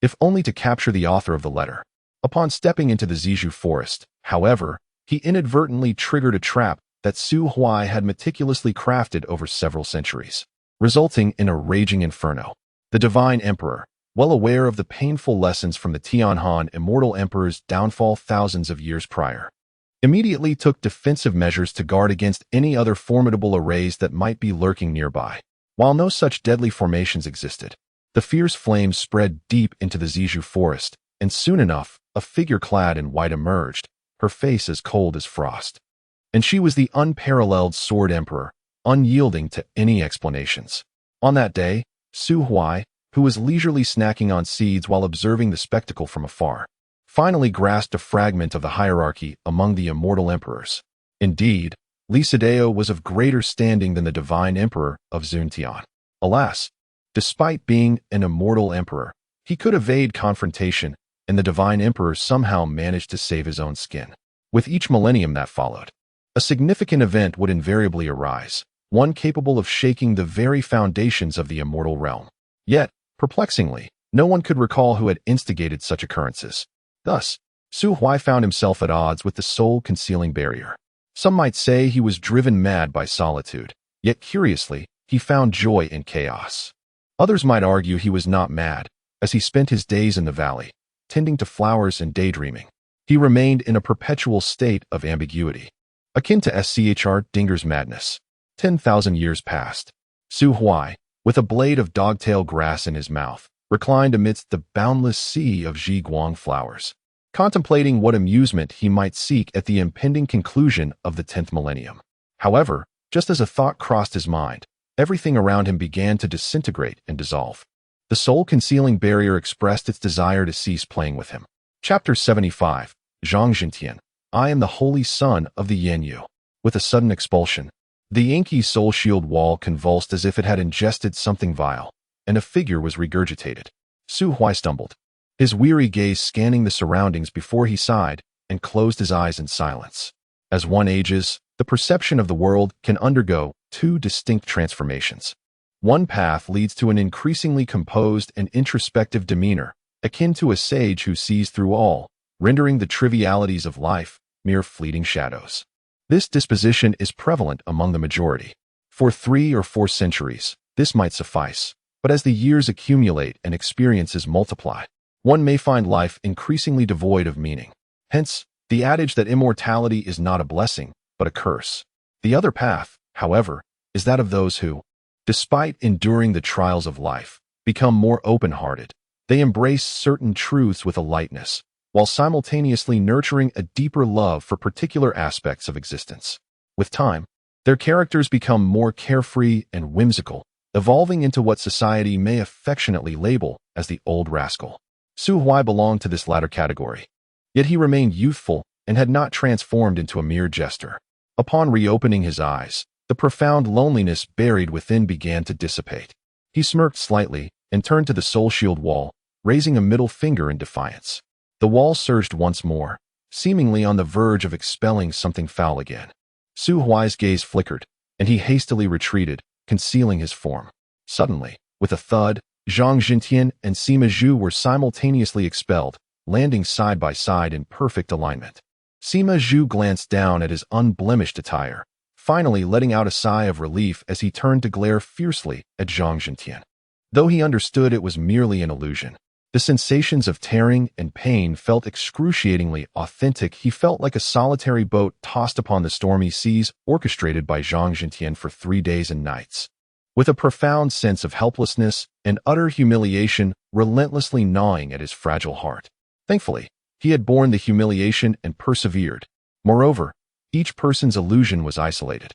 if only to capture the author of the letter. Upon stepping into the Zizhu Forest, however, he inadvertently triggered a trap that Su Huai had meticulously crafted over several centuries, resulting in a raging inferno. The divine emperor, well aware of the painful lessons from the Tianhan immortal emperor's downfall thousands of years prior, immediately took defensive measures to guard against any other formidable arrays that might be lurking nearby. While no such deadly formations existed, the fierce flames spread deep into the Zizhu Forest, and soon enough, a figure clad in white emerged, her face as cold as frost. And she was the unparalleled Sword Emperor, unyielding to any explanations. On that day, Su Huai, who was leisurely snacking on seeds while observing the spectacle from afar, finally grasped a fragment of the hierarchy among the immortal emperors. Indeed, Li Sideo was of greater standing than the divine emperor of Zuntian. Alas, despite being an immortal emperor, he could evade confrontation, and the divine emperor somehow managed to save his own skin. With each millennium that followed, a significant event would invariably arise, one capable of shaking the very foundations of the immortal realm. Yet, perplexingly, no one could recall who had instigated such occurrences. Thus, Su Huai found himself at odds with the soul-concealing barrier. Some might say he was driven mad by solitude, yet curiously, he found joy in chaos. Others might argue he was not mad, as he spent his days in the valley, tending to flowers and daydreaming. He remained in a perpetual state of ambiguity, akin to Schr Dinger's madness. 10,000 years passed. Su Huai, with a blade of dogtail grass in his mouth, reclined amidst the boundless sea of Zhiguang flowers, contemplating what amusement he might seek at the impending conclusion of the 10th millennium. However, just as a thought crossed his mind, everything around him began to disintegrate and dissolve. The soul-concealing barrier expressed its desire to cease playing with him. Chapter 75, Zhang Jintian, I am the holy son of the Yinyu. With a sudden expulsion, the inky soul shield wall convulsed as if it had ingested something vile, and a figure was regurgitated. Su Huai stumbled, his weary gaze scanning the surroundings before he sighed and closed his eyes in silence. As one ages, the perception of the world can undergo 2 distinct transformations. One path leads to an increasingly composed and introspective demeanor, akin to a sage who sees through all, rendering the trivialities of life mere fleeting shadows. This disposition is prevalent among the majority. For 3 or 4 centuries, this might suffice, But as the years accumulate and experiences multiply, one may find life increasingly devoid of meaning. Hence, the adage that immortality is not a blessing, but a curse. The other path, however, is that of those who, despite enduring the trials of life, become more open-hearted. They embrace certain truths with a lightness, while simultaneously nurturing a deeper love for particular aspects of existence. With time, their characters become more carefree and whimsical, evolving into what society may affectionately label as the old rascal. Su Huai belonged to this latter category, yet he remained youthful and had not transformed into a mere jester. Upon reopening his eyes, the profound loneliness buried within began to dissipate. He smirked slightly and turned to the soul shield wall, raising a middle finger in defiance. The wall surged once more, seemingly on the verge of expelling something foul again. Su Huai's gaze flickered, and he hastily retreated, concealing his form. Suddenly, with a thud, Zhang Jintian and Sima Zhu were simultaneously expelled, landing side by side in perfect alignment. Sima Zhu glanced down at his unblemished attire, finally letting out a sigh of relief as he turned to glare fiercely at Zhang Jintian. Though he understood it was merely an illusion, the sensations of tearing and pain felt excruciatingly authentic. He felt like a solitary boat tossed upon the stormy seas orchestrated by Zhang Jintian for 3 days and nights. With a profound sense of helplessness and utter humiliation relentlessly gnawing at his fragile heart. Thankfully, he had borne the humiliation and persevered. Moreover, each person's illusion was isolated.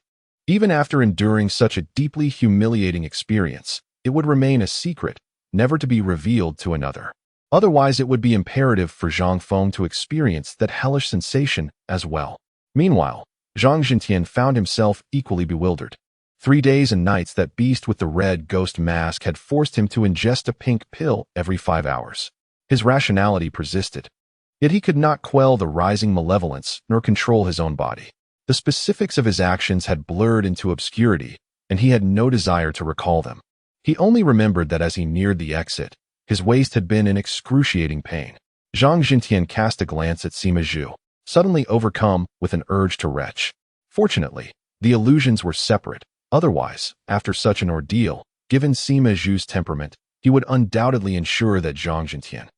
Even after enduring such a deeply humiliating experience, it would remain a secret, never to be revealed to another. Otherwise, it would be imperative for Zhang Feng to experience that hellish sensation as well. Meanwhile, Zhang Jintian found himself equally bewildered. 3 days and nights that beast with the red ghost mask had forced him to ingest a pink pill every 5 hours. His rationality persisted. Yet he could not quell the rising malevolence nor control his own body. The specifics of his actions had blurred into obscurity, and he had no desire to recall them. He only remembered that as he neared the exit, his waist had been in excruciating pain. Zhang Jintian cast a glance at Sima Zhu, suddenly overcome with an urge to retch. Fortunately, the illusions were separate. Otherwise, after such an ordeal, given Sima Zhu's temperament, he would undoubtedly ensure that Zhang Jintian,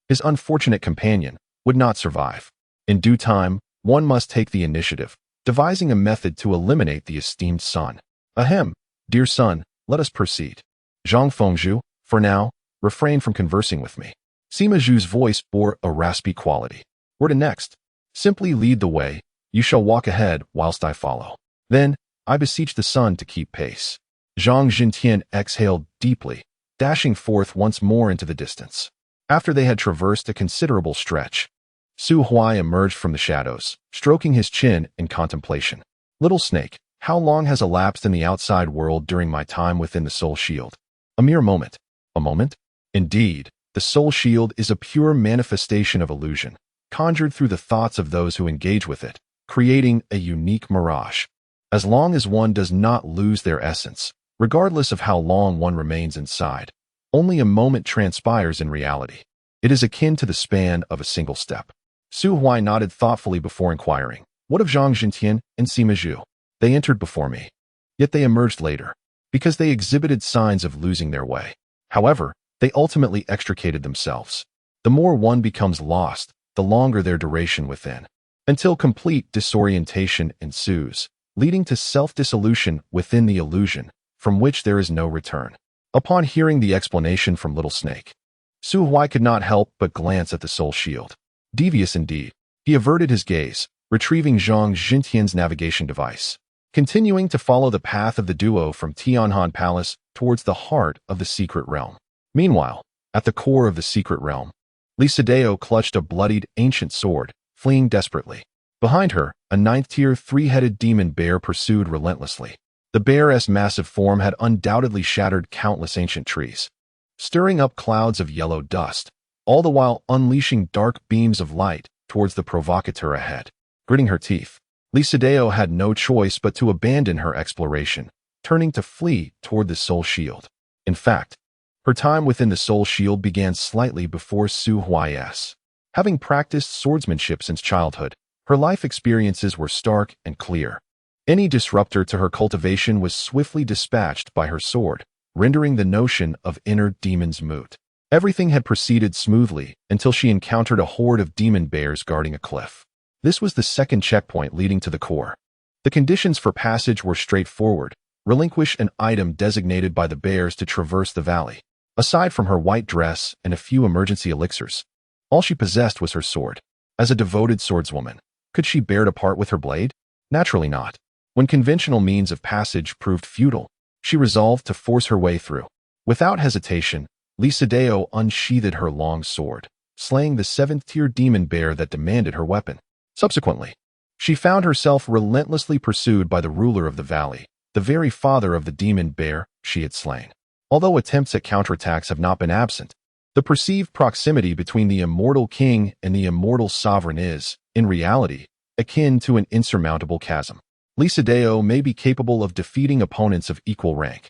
his unfortunate companion, would not survive. In due time, one must take the initiative, devising a method to eliminate the esteemed son. Ahem, dear son, let us proceed. Zhang Fengzhu, for now, refrain from conversing with me. Sima Zhu's voice bore a raspy quality. Where to next? Simply lead the way, you shall walk ahead whilst I follow. Then, I beseech the sun to keep pace. Zhang Jintian exhaled deeply, dashing forth once more into the distance. After they had traversed a considerable stretch, Su Huai emerged from the shadows, stroking his chin in contemplation. Little snake, how long has elapsed in the outside world during my time within the soul shield? A mere moment. A moment? Indeed, the soul shield is a pure manifestation of illusion, conjured through the thoughts of those who engage with it, creating a unique mirage. As long as one does not lose their essence, regardless of how long one remains inside, only a moment transpires in reality. It is akin to the span of a single step. Su Huai nodded thoughtfully before inquiring, what of Zhang Jintian and Sima Zhu? They entered before me. Yet they emerged later, because they exhibited signs of losing their way. However, they ultimately extricated themselves. The more one becomes lost, the longer their duration within, until complete disorientation ensues, leading to self-dissolution within the illusion, from which there is no return. Upon hearing the explanation from Little Snake, Su Huai could not help but glance at the soul shield. Devious indeed, he averted his gaze, retrieving Zhang Jintian's navigation device, continuing to follow the path of the duo from Tianhan Palace towards the heart of the secret realm. Meanwhile, at the core of the secret realm, Li Sideo clutched a bloodied ancient sword, fleeing desperately. Behind her, a 9th-tier 3-headed demon bear pursued relentlessly. The bear's massive form had undoubtedly shattered countless ancient trees, stirring up clouds of yellow dust, all the while unleashing dark beams of light towards the provocateur ahead. Gritting her teeth, Li Sideo had no choice but to abandon her exploration, turning to flee toward the soul shield. In fact, her time within the soul shield began slightly before Su Huai's. Having practiced swordsmanship since childhood, her life experiences were stark and clear. Any disruptor to her cultivation was swiftly dispatched by her sword, rendering the notion of inner demons moot. Everything had proceeded smoothly until she encountered a horde of demon bears guarding a cliff. This was the second checkpoint leading to the core. The conditions for passage were straightforward. Relinquish an item designated by the bears to traverse the valley. Aside from her white dress and a few emergency elixirs, all she possessed was her sword. As a devoted swordswoman, could she bear to part with her blade? Naturally not. When conventional means of passage proved futile, she resolved to force her way through. Without hesitation, Lisadeo unsheathed her long sword, slaying the 7th-tier demon bear that demanded her weapon. Subsequently, she found herself relentlessly pursued by the ruler of the valley, the very father of the demon bear she had slain. Although attempts at counterattacks have not been absent, the perceived proximity between the immortal king and the immortal sovereign is, in reality, akin to an insurmountable chasm. Lisadeo may be capable of defeating opponents of equal rank,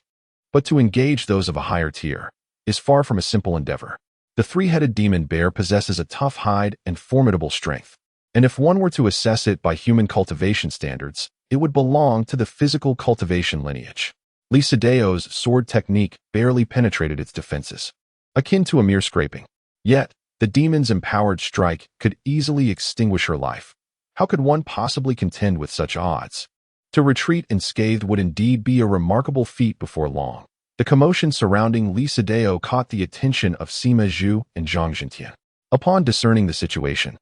but to engage those of a higher tier is far from a simple endeavor. The 3-headed demon bear possesses a tough hide and formidable strength, and if one were to assess it by human cultivation standards, it would belong to the physical cultivation lineage. Lisadeo's sword technique barely penetrated its defenses, akin to a mere scraping. Yet, the demon's empowered strike could easily extinguish her life. How could one possibly contend with such odds? To retreat unscathed would indeed be a remarkable feat before long. The commotion surrounding Lisadeo caught the attention of Sima Zhu and Zhang Jintian. Upon discerning the situation,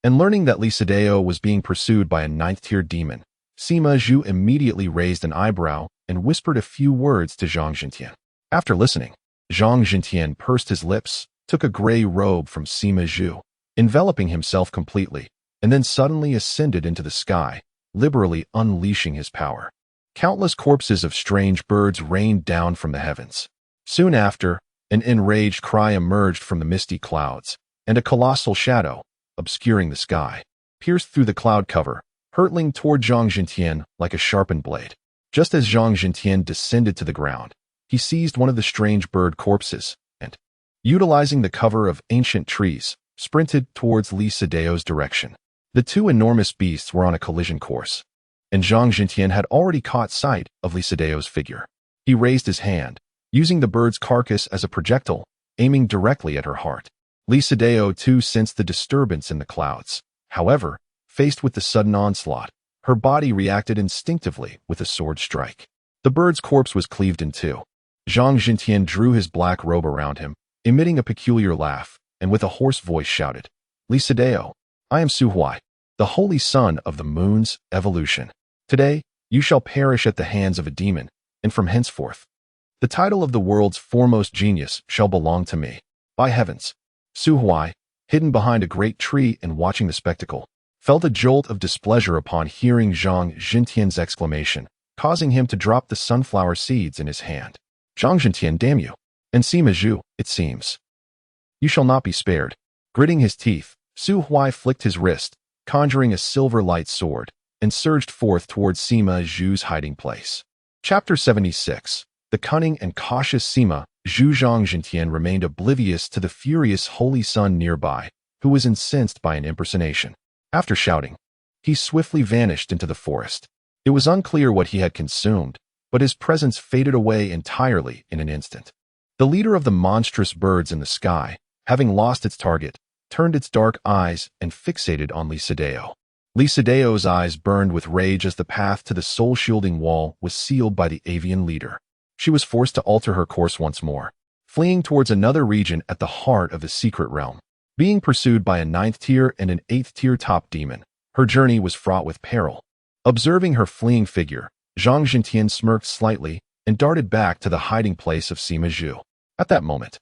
and learning that Lisadeo was being pursued by a 9th-tier demon, Sima Zhu immediately raised an eyebrow and whispered a few words to Zhang Jintian. After listening, Zhang Jintian pursed his lips, took a gray robe from Sima Zhu, enveloping himself completely, and then suddenly ascended into the sky, liberally unleashing his power. Countless corpses of strange birds rained down from the heavens. Soon after, an enraged cry emerged from the misty clouds, and a colossal shadow, obscuring the sky, pierced through the cloud cover, hurtling toward Zhang Jintian like a sharpened blade. Just as Zhang Jintian descended to the ground, he seized one of the strange bird corpses and, utilizing the cover of ancient trees, sprinted towards Lisadeo's direction. The two enormous beasts were on a collision course, and Zhang Jintian had already caught sight of Lisadeo's figure. He raised his hand, using the bird's carcass as a projectile, aiming directly at her heart. Lisadeo too sensed the disturbance in the clouds. However, faced with the sudden onslaught, her body reacted instinctively with a sword strike. The bird's corpse was cleaved in two. Zhang Jintian drew his black robe around him, emitting a peculiar laugh, and with a hoarse voice shouted, "Lisadeo, I am Su Huai, the holy son of the moon's evolution. Today, you shall perish at the hands of a demon, and from henceforth, the title of the world's foremost genius shall belong to me. By heavens!" Su Huai, hidden behind a great tree and watching the spectacle, felt a jolt of displeasure upon hearing Zhang Jintian's exclamation, causing him to drop the sunflower seeds in his hand. "Zhang Jintian, damn you! And Sima Zhu, it seems. You shall not be spared." Gritting his teeth, Su Huai flicked his wrist, conjuring a silver light sword, and surged forth towards Sima Zhu's hiding place. Chapter 76. The cunning and cautious Sima Zhu. Zhang Jintian remained oblivious to the furious holy sun nearby, who was incensed by an impersonation. After shouting, he swiftly vanished into the forest. It was unclear what he had consumed, but his presence faded away entirely in an instant. The leader of the monstrous birds in the sky, having lost its target, turned its dark eyes and fixated on Lisadeo. Lisadeo's eyes burned with rage as the path to the soul-shielding wall was sealed by the avian leader. She was forced to alter her course once more, fleeing towards another region at the heart of the secret realm. Being pursued by a 9th-tier and an 8th-tier top demon, her journey was fraught with peril. Observing her fleeing figure, Zhang Jintian smirked slightly and darted back to the hiding place of Sima Zhu. At that moment,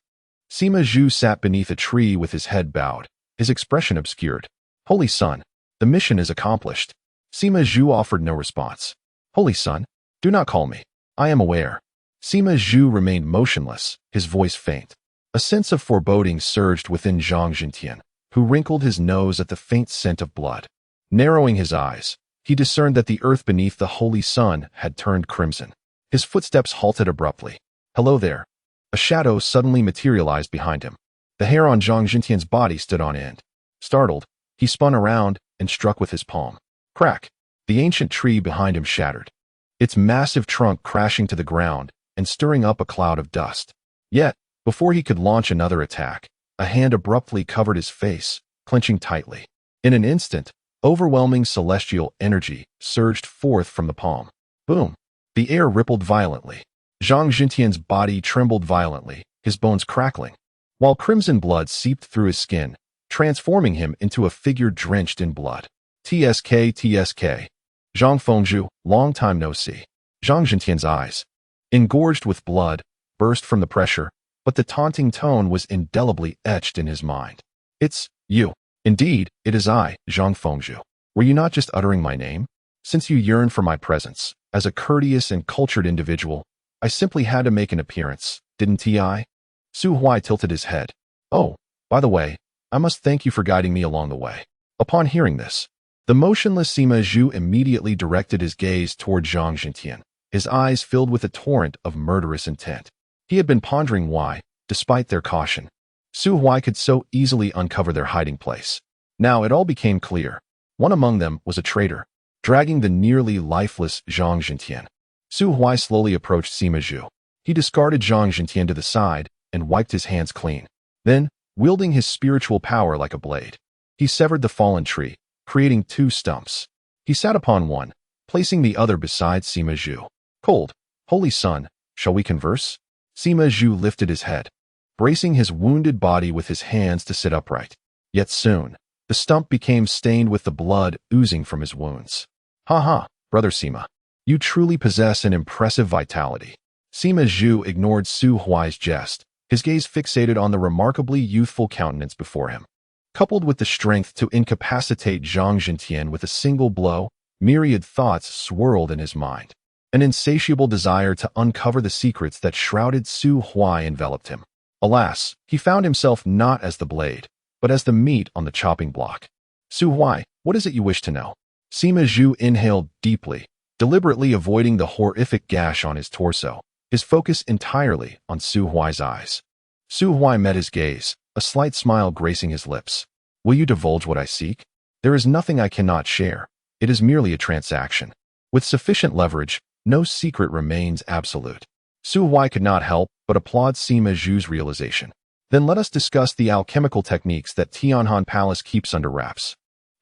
Sima Zhu sat beneath a tree with his head bowed, his expression obscured. "Holy Sun, the mission is accomplished." Sima Zhu offered no response. "Holy Sun, do not call me. I am aware." Sima Zhu remained motionless, his voice faint. A sense of foreboding surged within Zhang Jintian, who wrinkled his nose at the faint scent of blood. Narrowing his eyes, he discerned that the earth beneath the holy sun had turned crimson. His footsteps halted abruptly. "Hello there." A shadow suddenly materialized behind him. The hair on Zhang Jintian's body stood on end. Startled, he spun around and struck with his palm. Crack! The ancient tree behind him shattered, its massive trunk crashing to the ground and stirring up a cloud of dust. Yet, before he could launch another attack, a hand abruptly covered his face, clenching tightly. In an instant, overwhelming celestial energy surged forth from the palm. Boom! The air rippled violently. Zhang Jintian's body trembled violently, his bones crackling, while crimson blood seeped through his skin, transforming him into a figure drenched in blood. TSK, TSK. Zhang Fengzhu, long time no see. Zhang Jintian's eyes, engorged with blood, burst from the pressure, but the taunting tone was indelibly etched in his mind. It's you. Indeed, it is I, Zhang Fengzhu. Were you not just uttering my name? Since you yearn for my presence, as a courteous and cultured individual, I simply had to make an appearance, didn't I? Su Huai tilted his head. Oh, by the way, I must thank you for guiding me along the way. Upon hearing this, the motionless Sima Zhu immediately directed his gaze toward Zhang Jintian, his eyes filled with a torrent of murderous intent. He had been pondering why, despite their caution, Su Huai could so easily uncover their hiding place. Now it all became clear. One among them was a traitor, dragging the nearly lifeless Zhang Jintian. Su Huai slowly approached Sima Zhu. He discarded Zhang Jintian to the side and wiped his hands clean. Then, wielding his spiritual power like a blade, he severed the fallen tree, creating two stumps. He sat upon one, placing the other beside Sima Zhu. Cold, holy sun, shall we converse? Sima Zhu lifted his head, bracing his wounded body with his hands to sit upright. Yet soon, the stump became stained with the blood oozing from his wounds. Ha ha, brother Sima. You truly possess an impressive vitality. Sima Zhu ignored Su Huai's jest, his gaze fixated on the remarkably youthful countenance before him. Coupled with the strength to incapacitate Zhang Jintian with a single blow, myriad thoughts swirled in his mind. An insatiable desire to uncover the secrets that shrouded Su Huai enveloped him. Alas, he found himself not as the blade, but as the meat on the chopping block. Su Huai, what is it you wish to know? Sima Zhu inhaled deeply, deliberately avoiding the horrific gash on his torso, his focus entirely on Su Huai's eyes. Su Huai met his gaze, a slight smile gracing his lips. Will you divulge what I seek? There is nothing I cannot share. It is merely a transaction. With sufficient leverage, no secret remains absolute. Su Huai could not help but applaud Sima Zhu's realization. Then let us discuss the alchemical techniques that Tianhan Palace keeps under wraps.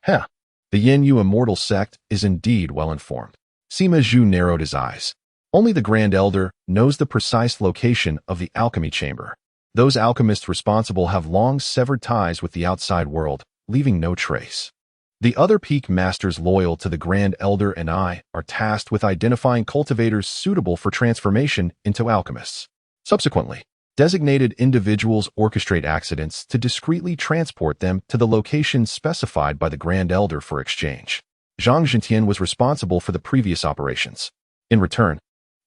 Heh, the Yin Yu immortal sect is indeed well informed. Sima Zhu narrowed his eyes. Only the Grand Elder knows the precise location of the alchemy chamber. Those alchemists responsible have long severed ties with the outside world, leaving no trace. The other peak masters loyal to the Grand Elder and I are tasked with identifying cultivators suitable for transformation into alchemists. Subsequently, designated individuals orchestrate accidents to discreetly transport them to the location specified by the Grand Elder for exchange. Zhang Jintian was responsible for the previous operations. In return,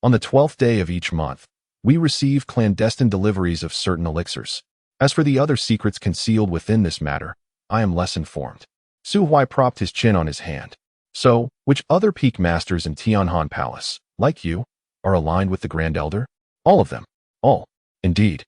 on the 12th day of each month, we receive clandestine deliveries of certain elixirs. As for the other secrets concealed within this matter, I am less informed. Su Huai propped his chin on his hand. So, which other peak masters in Tianhan Palace, like you, are aligned with the Grand Elder? All of them. All. Indeed.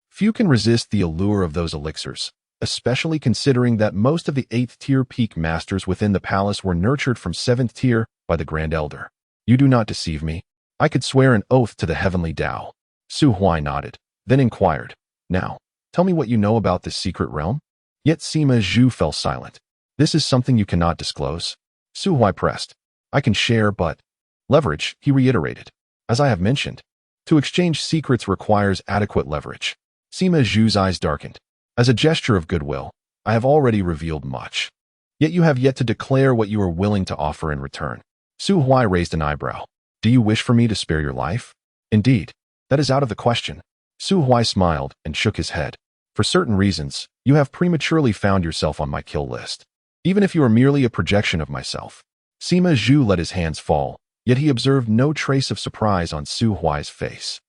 Few can resist the allure of those elixirs, especially considering that most of the 8th-tier peak masters within the palace were nurtured from 7th tier by the Grand Elder. You do not deceive me. I could swear an oath to the heavenly Tao. Su Huai nodded, then inquired, Now, tell me what you know about this secret realm? Yet Sima Zhu fell silent. This is something you cannot disclose. Su Huai pressed. I can share, but... Leverage, he reiterated. As I have mentioned, to exchange secrets requires adequate leverage. Sima Zhu's eyes darkened. As a gesture of goodwill, I have already revealed much. Yet you have yet to declare what you are willing to offer in return. Su Huai raised an eyebrow. Do you wish for me to spare your life? Indeed, that is out of the question. Su Huai smiled and shook his head. For certain reasons, you have prematurely found yourself on my kill list. Even if you are merely a projection of myself. Sima Zhu let his hands fall, yet he observed no trace of surprise on Su Huai's face.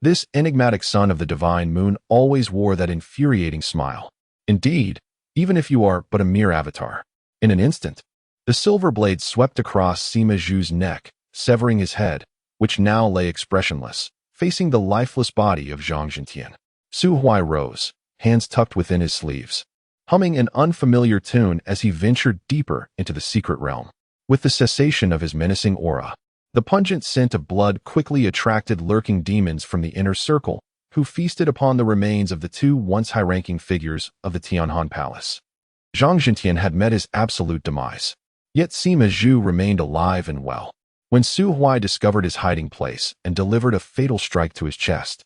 This enigmatic son of the divine moon always wore that infuriating smile. Indeed, even if you are but a mere avatar. In an instant, the silver blade swept across Sima Zhu's neck, severing his head, which now lay expressionless, facing the lifeless body of Zhang Jintian. Su Huai rose, hands tucked within his sleeves, humming an unfamiliar tune as he ventured deeper into the secret realm. With the cessation of his menacing aura, The pungent scent of blood quickly attracted lurking demons from the inner circle, who feasted upon the remains of the two once high-ranking figures of the Tianhan Palace. Zhang Jintian had met his absolute demise, yet Sima Zhu remained alive and well. When Su Huai discovered his hiding place and delivered a fatal strike to his chest,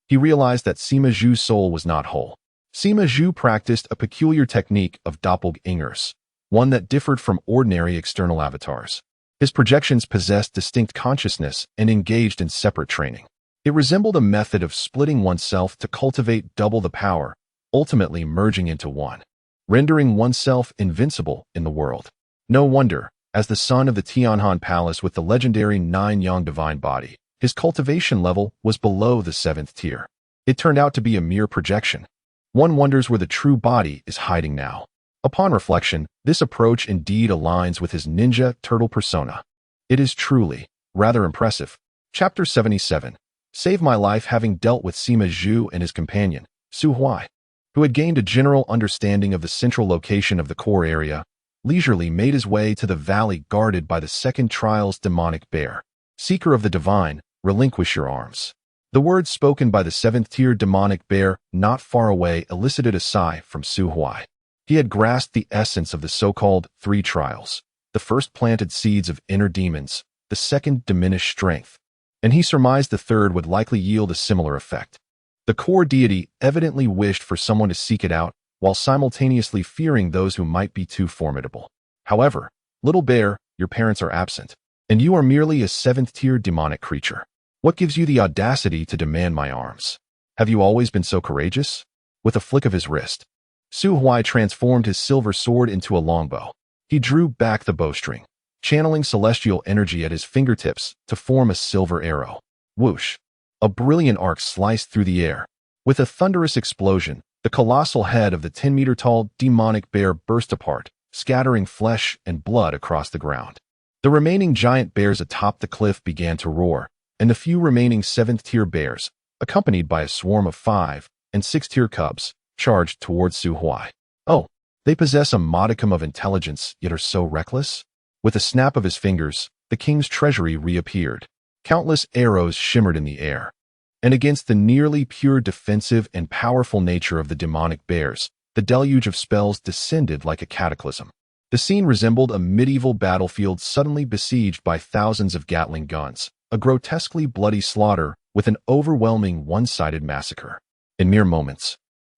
he realized that Sima Zhu's soul was not whole. Sima Zhu practiced a peculiar technique of doppelgangers, one that differed from ordinary external avatars. His projections possessed distinct consciousness and engaged in separate training. It resembled a method of splitting oneself to cultivate double the power, ultimately merging into one, rendering oneself invincible in the world. No wonder, as the son of the Tianhan Palace with the legendary 9-yang divine body, his cultivation level was below the 7th tier. It turned out to be a mere projection. One wonders where the true body is hiding now. Upon reflection, this approach indeed aligns with his ninja turtle persona. It is truly rather impressive. Chapter 77. Save my life. Having dealt with Sima Zhu and his companion, Su Huai, who had gained a general understanding of the central location of the core area, leisurely made his way to the valley guarded by the second trial's demonic bear. Seeker of the divine, relinquish your arms. The words spoken by the 7th-tier demonic bear not far away elicited a sigh from Su Huai. He had grasped the essence of the so-called 3 trials. The first planted seeds of inner demons, the second diminished strength, and he surmised the third would likely yield a similar effect. The core deity evidently wished for someone to seek it out, while simultaneously fearing those who might be too formidable. However, little bear, your parents are absent, and you are merely a 7th-tier demonic creature. What gives you the audacity to demand my arms? Have you always been so courageous? With a flick of his wrist, Su Huai transformed his silver sword into a longbow. He drew back the bowstring, channeling celestial energy at his fingertips to form a silver arrow. Whoosh! A brilliant arc sliced through the air. With a thunderous explosion, the colossal head of the 10-meter-tall demonic bear burst apart, scattering flesh and blood across the ground. The remaining giant bears atop the cliff began to roar, and the few remaining 7th-tier bears, accompanied by a swarm of 5- and 6-tier cubs, charged towards Su Huai. Oh, they possess a modicum of intelligence, yet are so reckless? With a snap of his fingers, the king's treasury reappeared. Countless arrows shimmered in the air, and against the nearly pure defensive and powerful nature of the demonic bears, the deluge of spells descended like a cataclysm. The scene resembled a medieval battlefield suddenly besieged by thousands of Gatling guns, a grotesquely bloody slaughter with an overwhelming one-sided massacre. In mere moments,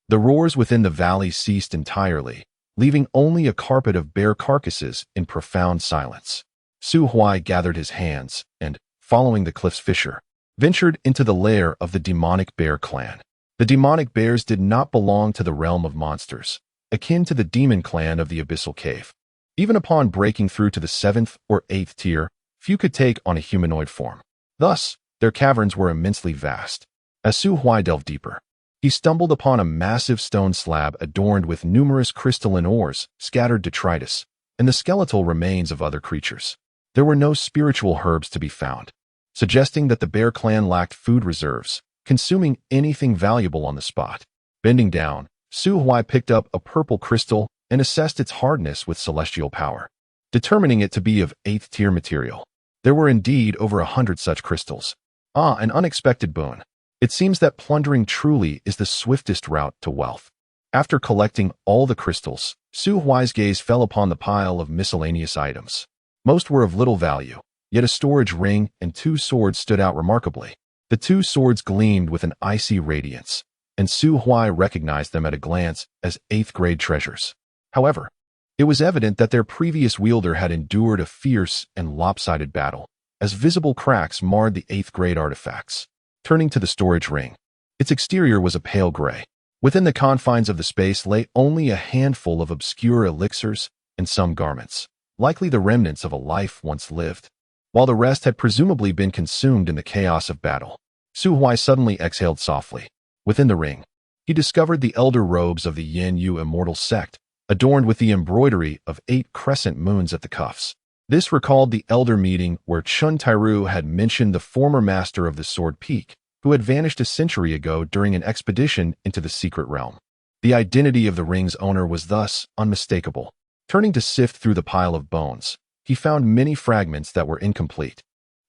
the roars within the valley ceased entirely, leaving only a carpet of bear carcasses in profound silence. Su Huai gathered his hands and, following the cliff's fissure, ventured into the lair of the demonic bear clan. The demonic bears did not belong to the realm of monsters, akin to the demon clan of the abyssal cave. Even upon breaking through to the 7th or 8th tier, few could take on a humanoid form. Thus, their caverns were immensely vast. As Su Huai delved deeper, he stumbled upon a massive stone slab adorned with numerous crystalline ores, scattered detritus, and the skeletal remains of other creatures. There were no spiritual herbs to be found, suggesting that the bear clan lacked food reserves, consuming anything valuable on the spot. Bending down, Su Huai picked up a purple crystal and assessed its hardness with celestial power, determining it to be of 8th-tier material. There were indeed over 100 such crystals. Ah, an unexpected boon. It seems that plundering truly is the swiftest route to wealth. After collecting all the crystals, Su Huai's gaze fell upon the pile of miscellaneous items. Most were of little value, yet a storage ring and 2 swords stood out remarkably. The 2 swords gleamed with an icy radiance, and Su Huai recognized them at a glance as 8th-grade treasures. However, it was evident that their previous wielder had endured a fierce and lopsided battle, as visible cracks marred the 8th-grade artifacts. Turning to the storage ring, its exterior was a pale gray. Within the confines of the space lay only a handful of obscure elixirs and some garments, likely the remnants of a life once lived, while the rest had presumably been consumed in the chaos of battle. Su Huai suddenly exhaled softly. Within the ring, he discovered the elder robes of the Yin Yu immortal sect, adorned with the embroidery of 8 crescent moons at the cuffs. This recalled the elder meeting where Chun Tairu had mentioned the former master of the Sword Peak, who had vanished a century ago during an expedition into the secret realm. The identity of the ring's owner was thus unmistakable. Turning to sift through the pile of bones, he found many fragments that were incomplete.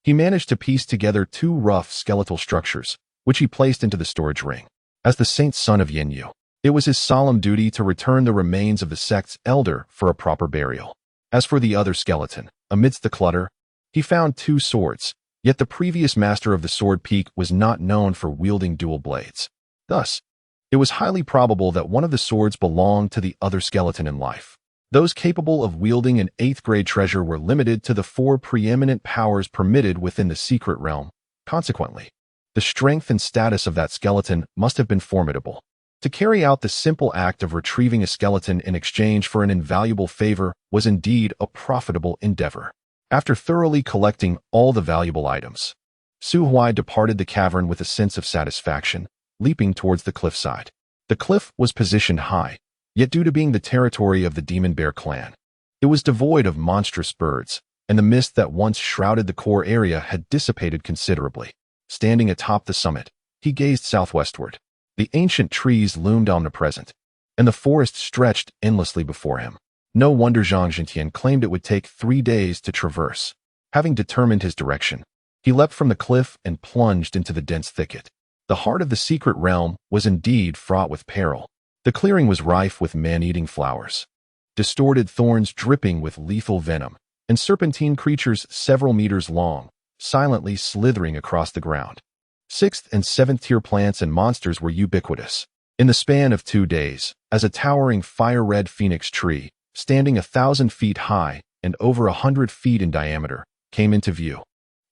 he managed to piece together two rough skeletal structures, which he placed into the storage ring. As the saint son of Yinyu, it was his solemn duty to return the remains of the sect's elder for a proper burial. As for the other skeleton, amidst the clutter, he found two swords, yet the previous master of the sword peak was not known for wielding dual blades. Thus, it was highly probable that one of the swords belonged to the other skeleton in life. Those capable of wielding an 8th-grade treasure were limited to the 4 preeminent powers permitted within the secret realm. Consequently, the strength and status of that skeleton must have been formidable. To carry out the simple act of retrieving a skeleton in exchange for an invaluable favor was indeed a profitable endeavor. After thoroughly collecting all the valuable items, Su Huai departed the cavern with a sense of satisfaction, leaping towards the cliffside. The cliff was positioned high, yet due to being the territory of the Demon Bear clan, it was devoid of monstrous birds, and the mist that once shrouded the core area had dissipated considerably. Standing atop the summit, he gazed southwestward. The ancient trees loomed omnipresent, and the forest stretched endlessly before him. No wonder Zhang Zhentian claimed it would take 3 days to traverse. Having determined his direction, he leapt from the cliff and plunged into the dense thicket. The heart of the secret realm was indeed fraught with peril. The clearing was rife with man-eating flowers, distorted thorns dripping with lethal venom, and serpentine creatures several meters long, silently slithering across the ground. 6th and 7th-tier plants and monsters were ubiquitous. In the span of 2 days, as a towering fire-red phoenix tree, standing 1,000 feet high and over 100 feet in diameter, came into view.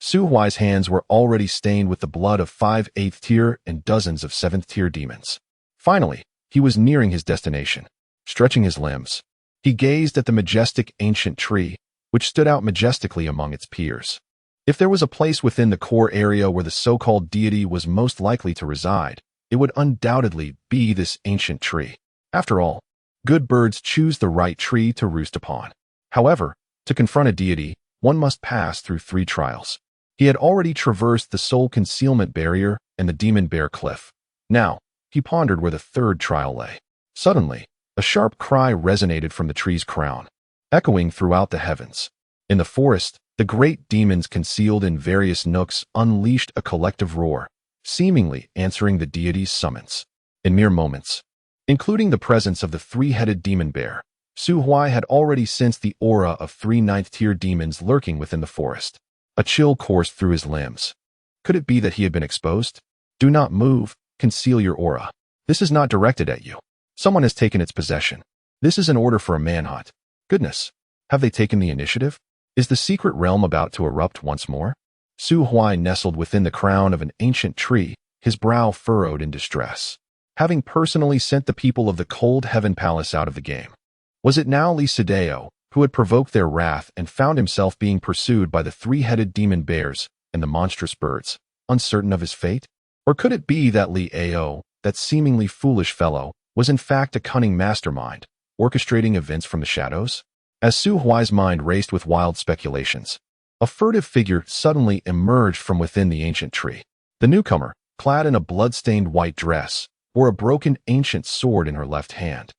Su Huai's hands were already stained with the blood of 5 8th-tier and dozens of 7th-tier demons. Finally, he was nearing his destination. Stretching his limbs, he gazed at the majestic ancient tree, which stood out majestically among its peers. If there was a place within the core area where the so-called deity was most likely to reside, it would undoubtedly be this ancient tree. After all, good birds choose the right tree to roost upon. However, to confront a deity, one must pass through 3 trials. He had already traversed the soul concealment barrier and the demon bear cliff. Now, he pondered where the 3rd trial lay. Suddenly, a sharp cry resonated from the tree's crown, echoing throughout the heavens. In the forest, the great demons concealed in various nooks unleashed a collective roar, seemingly answering the deity's summons. In mere moments, including the presence of the 3-headed demon bear, Su Huai had already sensed the aura of 3 9th-tier demons lurking within the forest. A chill coursed through his limbs. Could it be that he had been exposed? Do not move, conceal your aura. This is not directed at you. Someone has taken its possession. This is an order for a manhunt. Goodness, have they taken the initiative? Is the secret realm about to erupt once more? Su Huai nestled within the crown of an ancient tree, his brow furrowed in distress. Having personally sent the people of the Cold Heaven Palace out of the game, was it now Li Sideo who had provoked their wrath and found himself being pursued by the 3-headed demon bears and the monstrous birds, uncertain of his fate? Or could it be that Li Ao, that seemingly foolish fellow, was in fact a cunning mastermind, orchestrating events from the shadows? As Su Huai's mind raced with wild speculations, a furtive figure suddenly emerged from within the ancient tree. The newcomer, clad in a blood-stained white dress, bore a broken ancient sword in her left hand,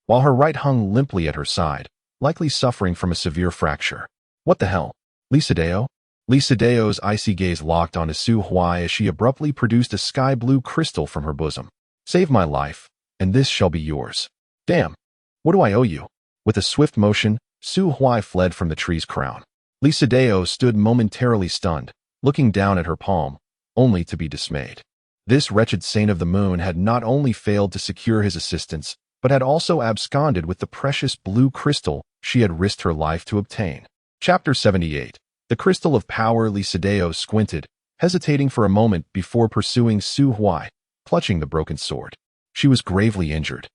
while her right hung limply at her side, likely suffering from a severe fracture. What the hell? Li Sideo? Li Sideo's icy gaze locked onto Su Huai as she abruptly produced a sky-blue crystal from her bosom. Save my life, and this shall be yours. Damn, what do I owe you? With a swift motion, Su Huai fled from the tree's crown. Li Sideo stood momentarily stunned, looking down at her palm, only to be dismayed. This wretched saint of the moon had not only failed to secure his assistance, but had also absconded with the precious blue crystal she had risked her life to obtain. Chapter 78. The Crystal of Power. Li Sideo squinted, hesitating for a moment before pursuing Su Huai, clutching the broken sword. She was gravely injured,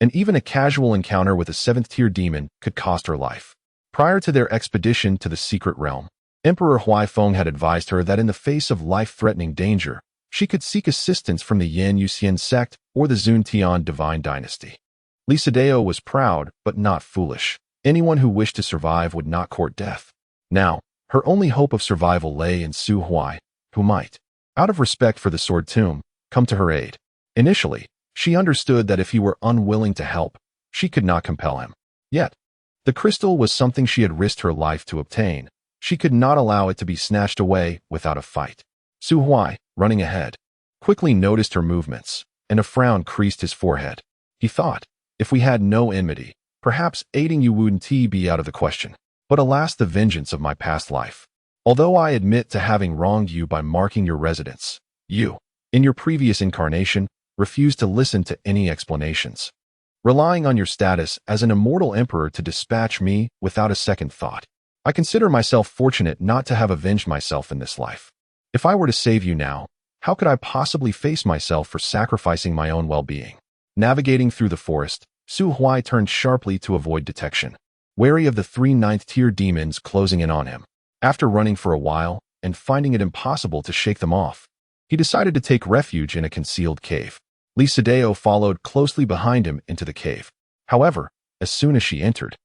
and even a casual encounter with a 7th-tier demon could cost her life. Prior to their expedition to the secret realm, Emperor Huaifeng had advised her that in the face of life-threatening danger, she could seek assistance from the Yan Yuxian sect or the Zuntian Divine Dynasty. Li Sideo was proud, but not foolish. Anyone who wished to survive would not court death. Now, her only hope of survival lay in Su Huai, who might, out of respect for the Sword Tomb, come to her aid. Initially, she understood that if he were unwilling to help, she could not compel him. Yet, the crystal was something she had risked her life to obtain. She could not allow it to be snatched away without a fight. Su Huai, running ahead, quickly noticed her movements, and a frown creased his forehead. He thought, if we had no enmity, perhaps aiding you wouldn't be out of the question. But alas, the vengeance of my past life. Although I admit to having wronged you by marking your residence, you, in your previous incarnation, refused to listen to any explanations, relying on your status as an immortal emperor to dispatch me without a second thought. I consider myself fortunate not to have avenged myself in this life. If I were to save you now, how could I possibly face myself for sacrificing my own well-being? Navigating through the forest, Su Huai turned sharply to avoid detection, wary of the 3 ninth-tier demons closing in on him. After running for a while and finding it impossible to shake them off, he decided to take refuge in a concealed cave. Lisadeo followed closely behind him into the cave. However, as soon as she entered,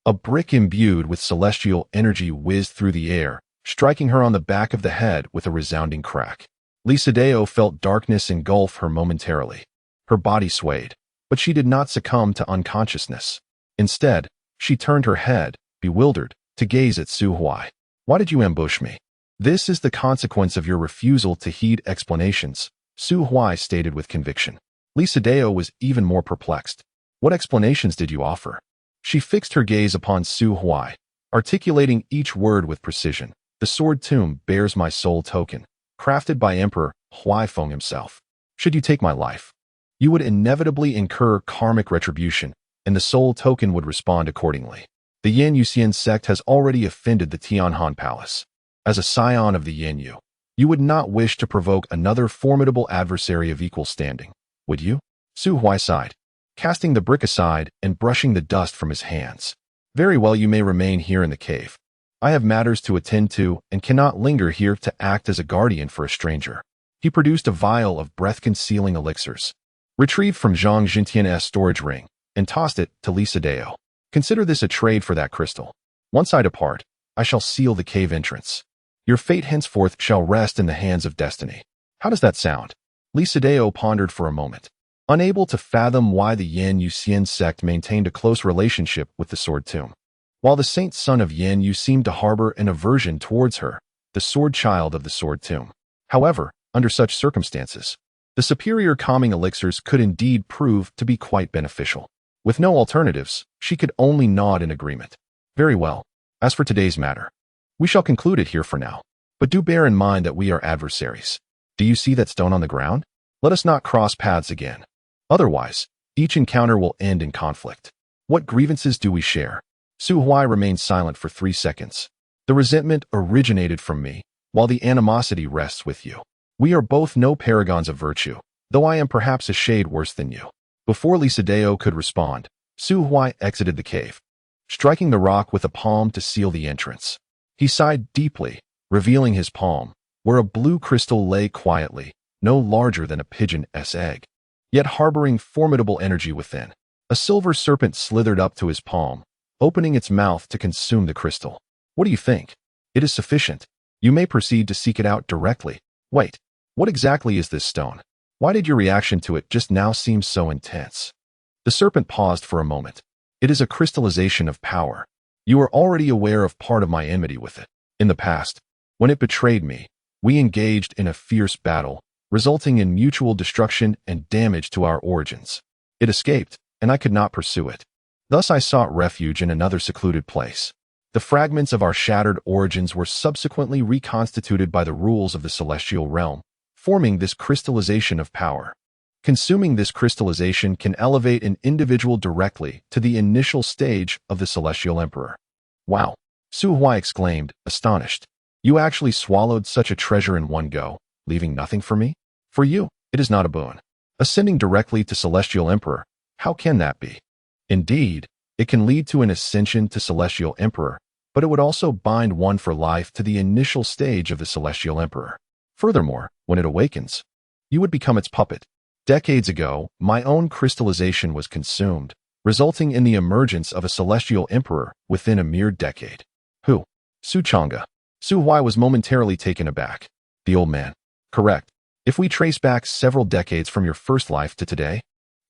a brick imbued with celestial energy whizzed through the air, striking her on the back of the head with a resounding crack. Lisadeo felt darkness engulf her momentarily. Her body swayed, but she did not succumb to unconsciousness. Instead, she turned her head, bewildered, to gaze at Su Huai. Why did you ambush me? This is the consequence of your refusal to heed explanations, Su Huai stated with conviction. Lisadeo was even more perplexed. What explanations did you offer? She fixed her gaze upon Su Huai, articulating each word with precision. The sword tomb bears my soul token, crafted by Emperor Huaifeng himself. Should you take my life, you would inevitably incur karmic retribution, and the soul token would respond accordingly. The Yin Yuxian sect has already offended the Tianhan Palace. As a scion of the Yin you would not wish to provoke another formidable adversary of equal standing, would you? Su Huai sighed, casting the brick aside and brushing the dust from his hands. Very well, you may remain here in the cave. I have matters to attend to and cannot linger here to act as a guardian for a stranger. He produced a vial of breath-concealing elixirs, retrieved from Zhang Jintian's storage ring, and tossed it to Lisadeo. Consider this a trade for that crystal. Once I depart, I shall seal the cave entrance. Your fate henceforth shall rest in the hands of destiny. How does that sound? Lisadeo pondered for a moment, unable to fathom why the Yin Yuxian sect maintained a close relationship with the Sword Tomb. While the saint son of Yin Yu seemed to harbor an aversion towards her, the sword child of the Sword Tomb. However, under such circumstances, the superior calming elixirs could indeed prove to be quite beneficial. With no alternatives, she could only nod in agreement. Very well. As for today's matter, we shall conclude it here for now. But do bear in mind that we are adversaries. Do you see that stone on the ground? Let us not cross paths again. Otherwise, each encounter will end in conflict. What grievances do we share? Su Huai remained silent for 3 seconds. The resentment originated from me, while the animosity rests with you. We are both no paragons of virtue, though I am perhaps a shade worse than you. Before Lisadeo could respond, Su Huai exited the cave, striking the rock with a palm to seal the entrance. He sighed deeply, revealing his palm, where a blue crystal lay quietly, no larger than a pigeon's egg, yet harboring formidable energy within. A silver serpent slithered up to his palm, opening its mouth to consume the crystal. What do you think? It is sufficient. You may proceed to seek it out directly. Wait, what exactly is this stone? Why did your reaction to it just now seem so intense? The serpent paused for a moment. It is a crystallization of power. You are already aware of part of my enmity with it. In the past, when it betrayed me, we engaged in a fierce battle, resulting in mutual destruction and damage to our origins. It escaped, and I could not pursue it. Thus I sought refuge in another secluded place. The fragments of our shattered origins were subsequently reconstituted by the rules of the celestial realm, forming this crystallization of power. Consuming this crystallization can elevate an individual directly to the initial stage of the celestial emperor. Wow! Su Huai exclaimed, astonished. You actually swallowed such a treasure in one go, leaving nothing for me? For you, it is not a boon. Ascending directly to celestial emperor, how can that be? Indeed, it can lead to an ascension to celestial emperor, but it would also bind one for life to the initial stage of the celestial emperor. Furthermore, when it awakens, you would become its puppet. Decades ago, my own crystallization was consumed, resulting in the emergence of a celestial emperor within a mere decade. Who? Su Chang'e. Su Huai was momentarily taken aback. The old man. Correct. If we trace back several decades from your first life to today,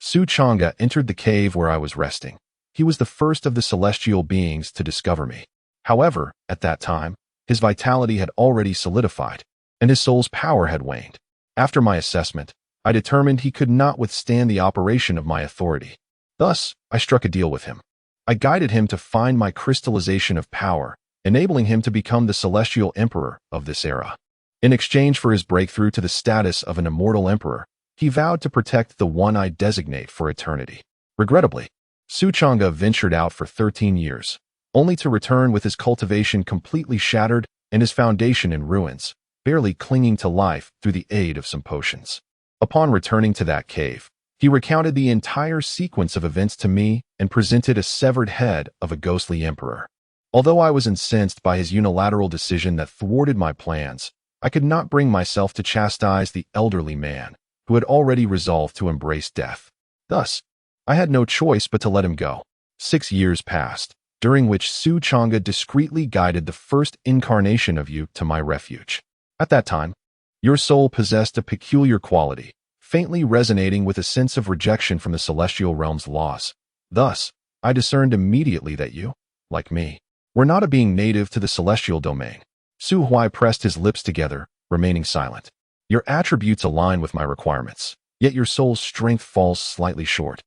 Su Chang'e entered the cave where I was resting. He was the first of the celestial beings to discover me. However, at that time, His vitality had already solidified, and his soul's power had waned. After my assessment, I determined he could not withstand the operation of my authority. Thus, I struck a deal with him. I guided him to find my crystallization of power, enabling him to become the celestial emperor of this era. In exchange for his breakthrough to the status of an immortal emperor, he vowed to protect the one I designate for eternity. Regrettably, Su Chang'e ventured out for 13 years, only to return with his cultivation completely shattered and his foundation in ruins, barely clinging to life through the aid of some potions. Upon returning to that cave, he recounted the entire sequence of events to me and presented a severed head of a ghostly emperor. Although I was incensed by his unilateral decision that thwarted my plans, I could not bring myself to chastise the elderly man, who had already resolved to embrace death. Thus, I had no choice but to let him go. 6 years passed, during which Su Chang'e discreetly guided the first incarnation of you to my refuge. At that time, your soul possessed a peculiar quality, faintly resonating with a sense of rejection from the celestial realm's laws. Thus, I discerned immediately that you, like me, were not a being native to the celestial domain. Su Huai pressed his lips together, remaining silent. Your attributes align with my requirements, yet your soul's strength falls slightly short.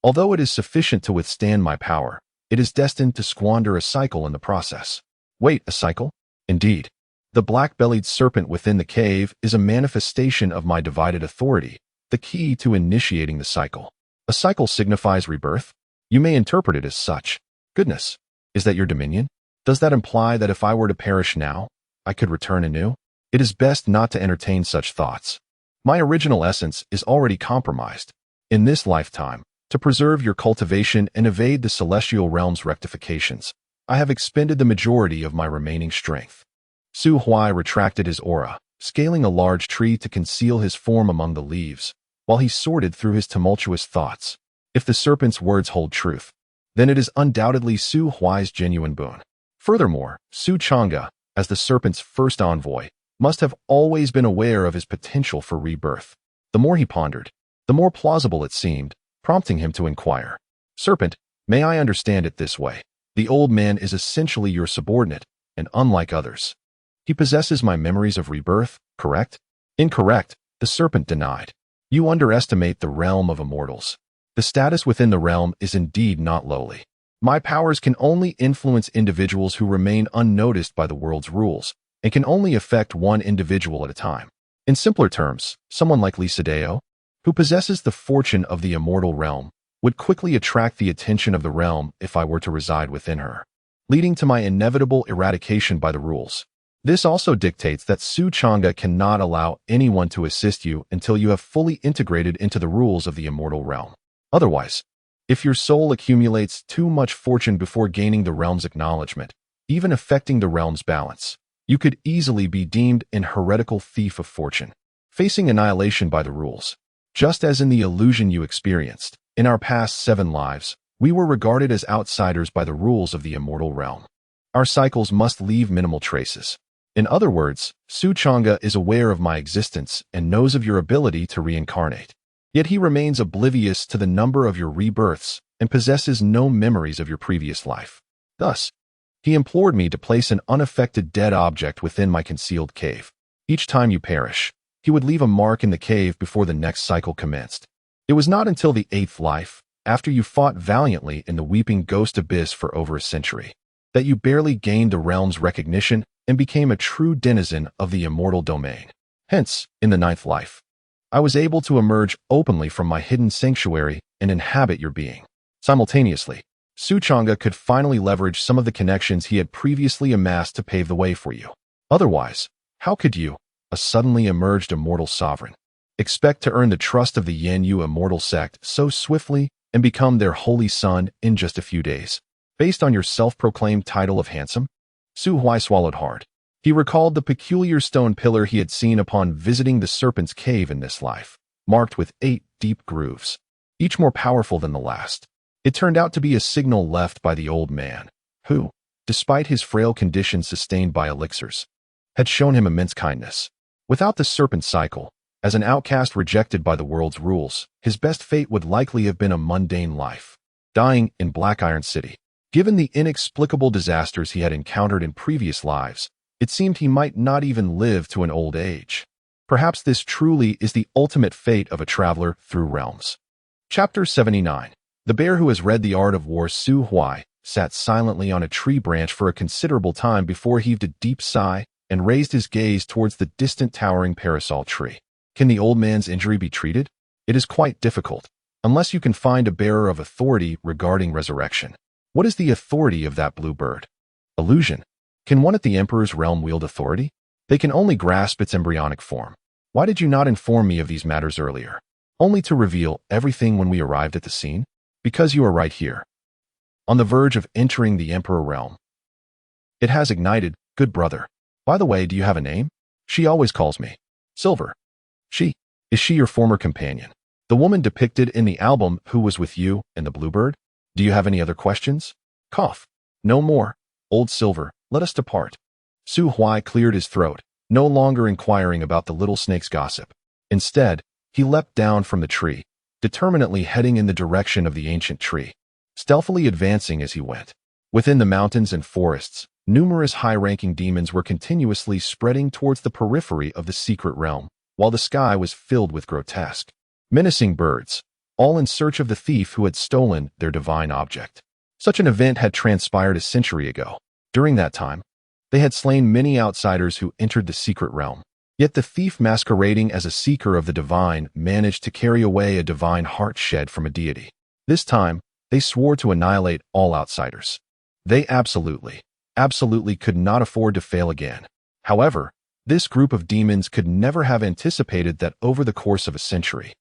Although it is sufficient to withstand my power, it is destined to squander a cycle in the process. Wait, a cycle? Indeed. The black-bellied serpent within the cave is a manifestation of my divided authority, the key to initiating the cycle. A cycle signifies rebirth. You may interpret it as such. Goodness, is that your dominion? Does that imply that if I were to perish now, I could return anew? It is best not to entertain such thoughts. My original essence is already compromised. In this lifetime, to preserve your cultivation and evade the celestial realm's rectifications, I have expended the majority of my remaining strength. Su Huai retracted his aura, scaling a large tree to conceal his form among the leaves, while he sorted through his tumultuous thoughts. If the serpent's words hold truth, then it is undoubtedly Su Huai's genuine boon. Furthermore, Su Chang'e, as the serpent's first envoy, must have always been aware of his potential for rebirth. The more he pondered, the more plausible it seemed, prompting him to inquire. Serpent, may I understand it this way? The old man is essentially your subordinate, and unlike others. He possesses my memories of rebirth, correct? Incorrect, the serpent denied. You underestimate the realm of immortals. The status within the realm is indeed not lowly. My powers can only influence individuals who remain unnoticed by the world's rules, and can only affect one individual at a time. In simpler terms, someone like Lisadeo, who possesses the fortune of the immortal realm, would quickly attract the attention of the realm if I were to reside within her, leading to my inevitable eradication by the rules. This also dictates that Su Chang'e cannot allow anyone to assist you until you have fully integrated into the rules of the immortal realm. Otherwise, if your soul accumulates too much fortune before gaining the realm's acknowledgement, even affecting the realm's balance, you could easily be deemed an heretical thief of fortune, facing annihilation by the rules. Just as in the illusion you experienced, in our past 7 lives, we were regarded as outsiders by the rules of the immortal realm. Our cycles must leave minimal traces. In other words, Su Chang'e is aware of my existence and knows of your ability to reincarnate. Yet he remains oblivious to the number of your rebirths and possesses no memories of your previous life. Thus, he implored me to place an unaffected dead object within my concealed cave. Each time you perish, he would leave a mark in the cave before the next cycle commenced. It was not until the 8th life, after you fought valiantly in the weeping ghost abyss for over a century, that you barely gained the realm's recognition and became a true denizen of the immortal domain. Hence, in the 9th life, I was able to emerge openly from my hidden sanctuary and inhabit your being. Simultaneously, Su Chang'e could finally leverage some of the connections he had previously amassed to pave the way for you. Otherwise, how could you, a suddenly emerged immortal sovereign, expect to earn the trust of the Yen-Yu immortal sect so swiftly and become their holy son in just a few days? Based on your self-proclaimed title of handsome? Su Huai swallowed hard. He recalled the peculiar stone pillar he had seen upon visiting the serpent's cave in this life, marked with 8 deep grooves, each more powerful than the last. It turned out to be a signal left by the old man, who, despite his frail condition sustained by elixirs, had shown him immense kindness. Without the serpent cycle, as an outcast rejected by the world's rules, his best fate would likely have been a mundane life, dying in Black Iron City. Given the inexplicable disasters he had encountered in previous lives, It seemed he might not even live to an old age. Perhaps this truly is the ultimate fate of a traveler through realms. Chapter 79. The bear who has read the art of war, Su Huai, sat silently on a tree branch for a considerable time before he heaved a deep sigh and raised his gaze towards the distant towering parasol tree. Can the old man's injury be treated? It is quite difficult, unless you can find a bearer of authority regarding resurrection. What is the authority of that blue bird? Illusion. Can one at the Emperor's realm wield authority? They can only grasp its embryonic form. Why did you not inform me of these matters earlier? Only to reveal everything when we arrived at the scene? Because you are right here, on the verge of entering the Emperor realm. It has ignited, good brother. By the way, do you have a name? She always calls me Silver. She. Is she your former companion? The woman depicted in the album who was with you and the bluebird? Do you have any other questions? Cough. No more. Old Silver, let us depart. Su Huai cleared his throat, no longer inquiring about the little snake's gossip. Instead, he leapt down from the tree, determinedly heading in the direction of the ancient tree, stealthily advancing as he went. Within the mountains and forests, numerous high-ranking demons were continuously spreading towards the periphery of the secret realm, while the sky was filled with grotesque, menacing birds, all in search of the thief who had stolen their divine object. Such an event had transpired a century ago. During that time, they had slain many outsiders who entered the secret realm. Yet the thief masquerading as a seeker of the divine managed to carry away a divine heart shed from a deity. This time, they swore to annihilate all outsiders. They absolutely could not afford to fail again. However, this group of demons could never have anticipated that over the course of a century,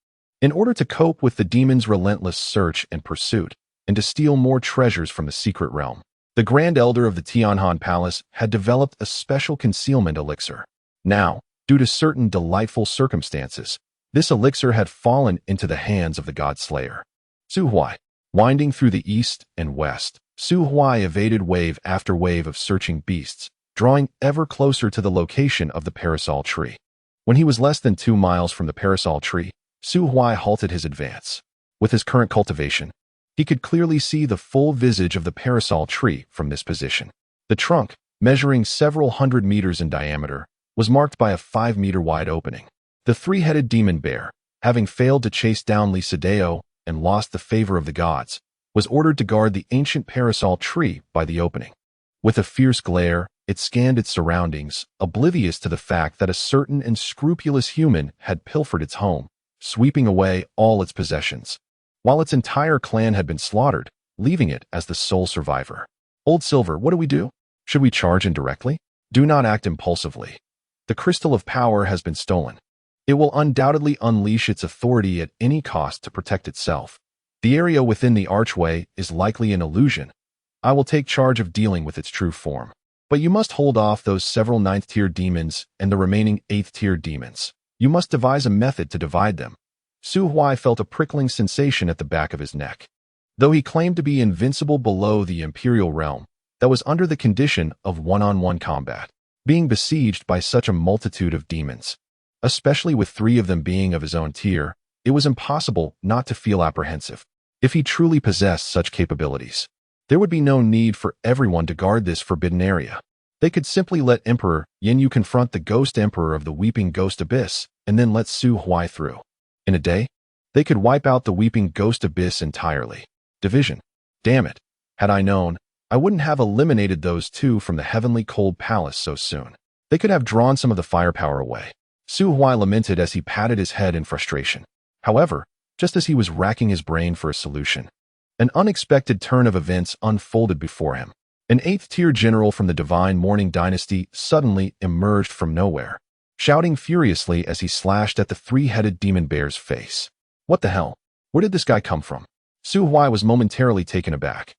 in order to cope with the demons' relentless search and pursuit, and to steal more treasures from the secret realm, the Grand Elder of the Tianhan Palace had developed a special concealment elixir. Now, due to certain delightful circumstances, this elixir had fallen into the hands of the God Slayer. Su Huai. Winding through the east and west, Su Huai evaded wave after wave of searching beasts, drawing ever closer to the location of the parasol tree. When he was less than 2 miles from the parasol tree, Su Huai halted his advance. With his current cultivation, he could clearly see the full visage of the parasol tree from this position. The trunk, measuring several hundred meters in diameter, was marked by a 5-meter-wide opening. The three-headed demon bear, having failed to chase down Li Sadeo and lost the favor of the gods, was ordered to guard the ancient parasol tree by the opening. With a fierce glare, it scanned its surroundings, oblivious to the fact that a certain and scrupulous human had pilfered its home, sweeping away all its possessions, while its entire clan had been slaughtered, leaving it as the sole survivor. Old Silver, what do we do? Should we charge in directly? Do not act impulsively. The crystal of power has been stolen. It will undoubtedly unleash its authority at any cost to protect itself. The area within the archway is likely an illusion. I will take charge of dealing with its true form. But you must hold off those several 9th-tier demons and the remaining 8th-tier demons. You must devise a method to divide them. Su Huai felt a prickling sensation at the back of his neck. Though he claimed to be invincible below the Imperial realm, that was under the condition of one-on-one combat. Being besieged by such a multitude of demons, especially with 3 of them being of his own tier, it was impossible not to feel apprehensive. If he truly possessed such capabilities, there would be no need for everyone to guard this forbidden area. They could simply let Emperor Yin confront the Ghost Emperor of the Weeping Ghost Abyss and then let Su Huai through. In a day, they could wipe out the Weeping Ghost Abyss entirely. Division. Damn it. Had I known, I wouldn't have eliminated those 2 from the heavenly cold palace so soon. They could have drawn some of the firepower away. Su Huai lamented as he patted his head in frustration. However, just as he was racking his brain for a solution, an unexpected turn of events unfolded before him. An 8th-tier general from the Divine Morning Dynasty suddenly emerged from nowhere, shouting furiously as he slashed at the 3-headed demon bear's face. What the hell? Where did this guy come from? Su Huai was momentarily taken aback,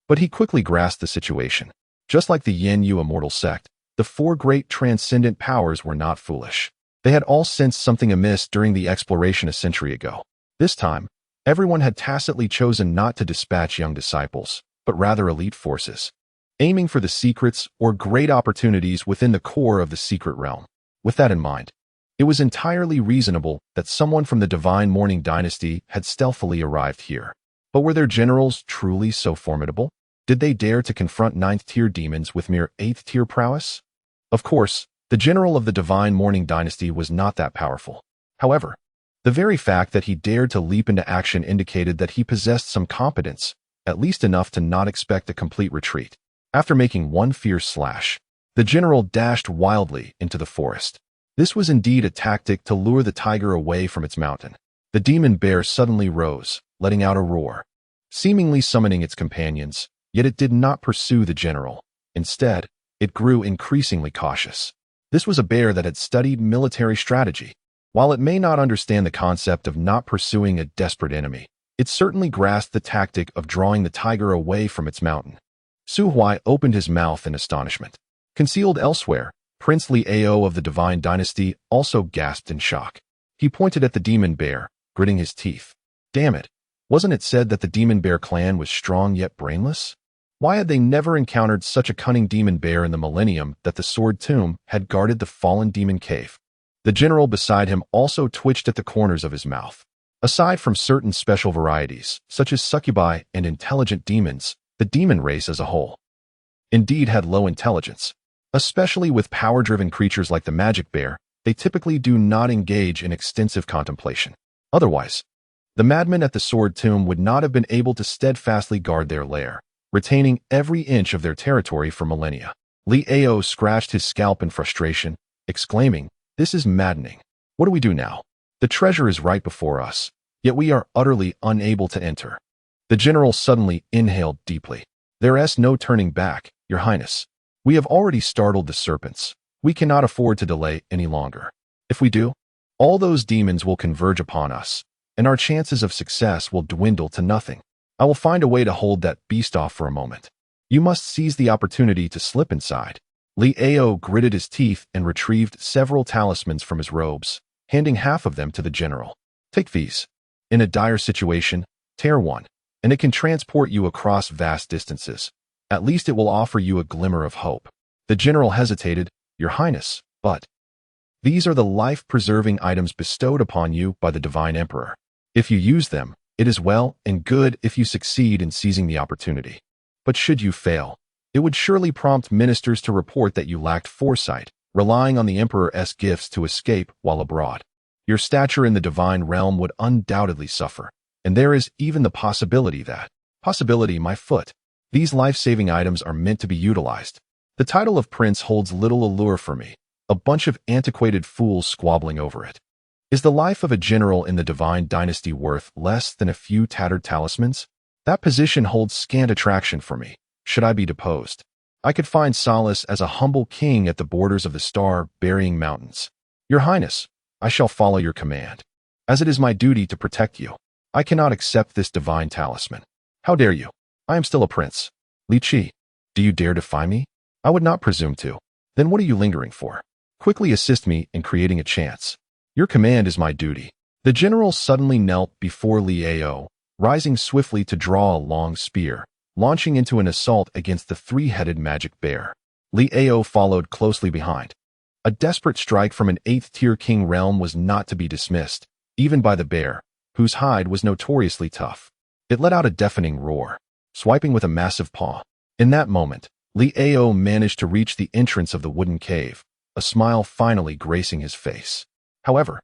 but he quickly grasped the situation. Just like the Yin Yu immortal sect, the 4 great transcendent powers were not foolish. They had all sensed something amiss during the exploration a century ago. This time, everyone had tacitly chosen not to dispatch young disciples, but rather elite forces, aiming for the secrets or great opportunities within the core of the secret realm. With that in mind, it was entirely reasonable that someone from the Divine Morning Dynasty had stealthily arrived here. But were their generals truly so formidable? Did they dare to confront 9th-tier demons with mere 8th-tier prowess? Of course, the general of the Divine Morning Dynasty was not that powerful. However, the very fact that he dared to leap into action indicated that he possessed some competence, at least enough to not expect a complete retreat. After making one fierce slash, the general dashed wildly into the forest. This was indeed a tactic to lure the tiger away from its mountain. The demon bear suddenly rose, letting out a roar, seemingly summoning its companions, yet it did not pursue the general. Instead, it grew increasingly cautious. This was a bear that had studied military strategy. While it may not understand the concept of not pursuing a desperate enemy, it certainly grasped the tactic of drawing the tiger away from its mountain. Su Huai opened his mouth in astonishment. Concealed elsewhere, Prince Liao of the Divine Dynasty also gasped in shock. He pointed at the demon bear, gritting his teeth. Damn it! Wasn't it said that the demon bear clan was strong yet brainless? Why had they never encountered such a cunning demon bear in the millennium that the sword tomb had guarded the fallen demon cave? The general beside him also twitched at the corners of his mouth. Aside from certain special varieties, such as succubi and intelligent demons, the demon race as a whole indeed had low intelligence. Especially with power-driven creatures like the magic bear, they typically do not engage in extensive contemplation. Otherwise, the madmen at the sword tomb would not have been able to steadfastly guard their lair, retaining every inch of their territory for millennia. Liao scratched his scalp in frustration, exclaiming, "This is maddening. What do we do now? The treasure is right before us, yet we are utterly unable to enter." The general suddenly inhaled deeply. "There is no turning back, Your Highness. We have already startled the serpents. We cannot afford to delay any longer. If we do, all those demons will converge upon us, and our chances of success will dwindle to nothing. I will find a way to hold that beast off for a moment. You must seize the opportunity to slip inside." Liao gritted his teeth and retrieved several talismans from his robes, handing half of them to the general. "Take these. In a dire situation, tear one, and it can transport you across vast distances. At least it will offer you a glimmer of hope." The general hesitated. "Your Highness, but these are the life-preserving items bestowed upon you by the Divine Emperor. If you use them, it is well and good if you succeed in seizing the opportunity. But should you fail, it would surely prompt ministers to report that you lacked foresight, relying on the Emperor's gifts to escape while abroad. Your stature in the divine realm would undoubtedly suffer, and there is even the possibility that, my foot. These life-saving items are meant to be utilized. The title of prince holds little allure for me, a bunch of antiquated fools squabbling over it. Is the life of a general in the Divine Dynasty worth less than a few tattered talismans? That position holds scant attraction for me, should I be deposed. I could find solace as a humble king at the borders of the star-burying mountains. Your Highness, I shall follow your command, as it is my duty to protect you. I cannot accept this divine talisman. How dare you? I am still a prince. Li Qi, do you dare defy me? I would not presume to. Then what are you lingering for? Quickly assist me in creating a chance. Your command is my duty." The general suddenly knelt before Liao, rising swiftly to draw a long spear, launching into an assault against the three-headed magic bear. Liao followed closely behind. A desperate strike from an 8th-tier king realm was not to be dismissed, even by the bear, whose hide was notoriously tough. It let out a deafening roar, swiping with a massive paw. In that moment, Liao managed to reach the entrance of the wooden cave, a smile finally gracing his face. However,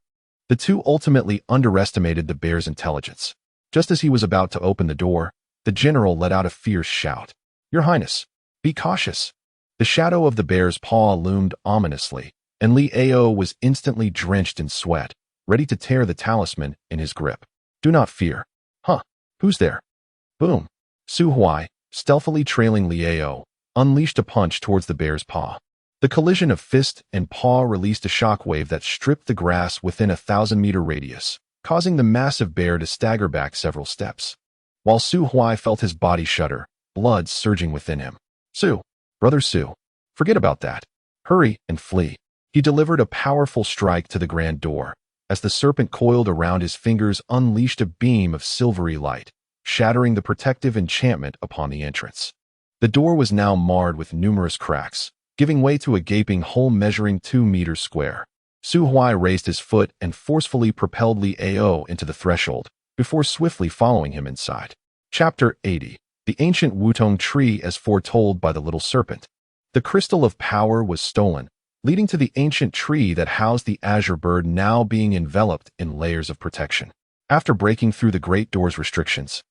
the two ultimately underestimated the bear's intelligence. Just as he was about to open the door, the general let out a fierce shout. "Your Highness, be cautious." The shadow of the bear's paw loomed ominously, and Liao was instantly drenched in sweat, ready to tear the talisman in his grip. "Do not fear." "Huh, who's there?" Boom. Su Huai, stealthily trailing Liao, unleashed a punch towards the bear's paw. The collision of fist and paw released a shockwave that stripped the grass within a 1,000-meter radius, causing the massive bear to stagger back several steps. While Su Huai felt his body shudder, blood surging within him. "Su, brother Su, forget about that. Hurry and flee." He delivered a powerful strike to the grand door, as the serpent coiled around his fingers unleashed a beam of silvery light, shattering the protective enchantment upon the entrance. The door was now marred with numerous cracks, giving way to a gaping hole measuring 2 meters square. Su Huai raised his foot and forcefully propelled Liao into the threshold, before swiftly following him inside. Chapter 80. The Ancient Wutong Tree as foretold by the Little Serpent. The crystal of power was stolen, leading to the ancient tree that housed the azure bird now being enveloped in layers of protection. After breaking through the great door's restrictions,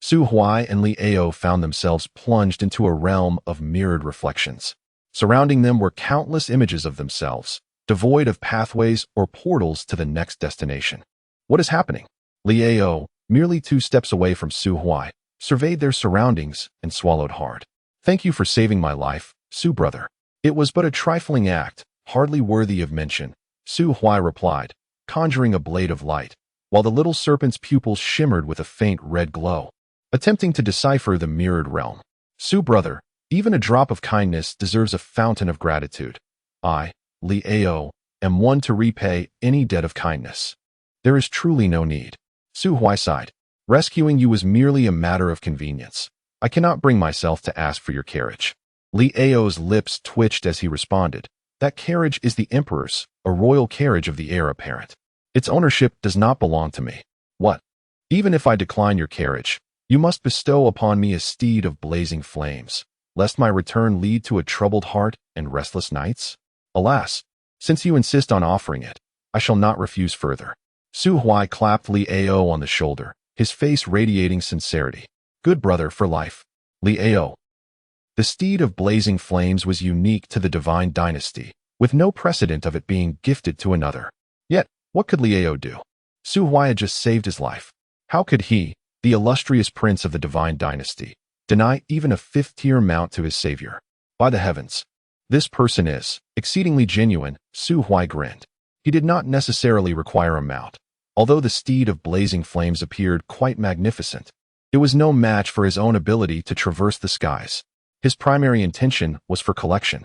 Su Huai and Liao found themselves plunged into a realm of mirrored reflections. Surrounding them were countless images of themselves, devoid of pathways or portals to the next destination. What is happening? Liao, merely 2 steps away from Su Huai, surveyed their surroundings and swallowed hard. Thank you for saving my life, Su brother. It was but a trifling act, hardly worthy of mention, Su Huai replied, conjuring a blade of light, while the little serpent's pupils shimmered with a faint red glow, attempting to decipher the mirrored realm. Su brother, even a drop of kindness deserves a fountain of gratitude. I, Liao, am one to repay any debt of kindness. There is truly no need. Su Huai sighed. Rescuing you was merely a matter of convenience. I cannot bring myself to ask for your carriage. Liao's lips twitched as he responded. That carriage is the Emperor's, a royal carriage of the heir apparent. Its ownership does not belong to me. What? Even if I decline your carriage, you must bestow upon me a steed of blazing flames, lest my return lead to a troubled heart and restless nights? Alas, since you insist on offering it, I shall not refuse further. Su Huai clapped Liao on the shoulder, his face radiating sincerity. Good brother for life. Liao. The steed of blazing flames was unique to the divine dynasty, with no precedent of it being gifted to another. Yet, what could Liao do? Su Huai had just saved his life. How could he, the illustrious prince of the divine dynasty, deny even a 5th-tier mount to his savior? By the heavens, this person is exceedingly genuine, Su Huai grinned. He did not necessarily require a mount. Although the steed of blazing flames appeared quite magnificent, it was no match for his own ability to traverse the skies. His primary intention was for collection.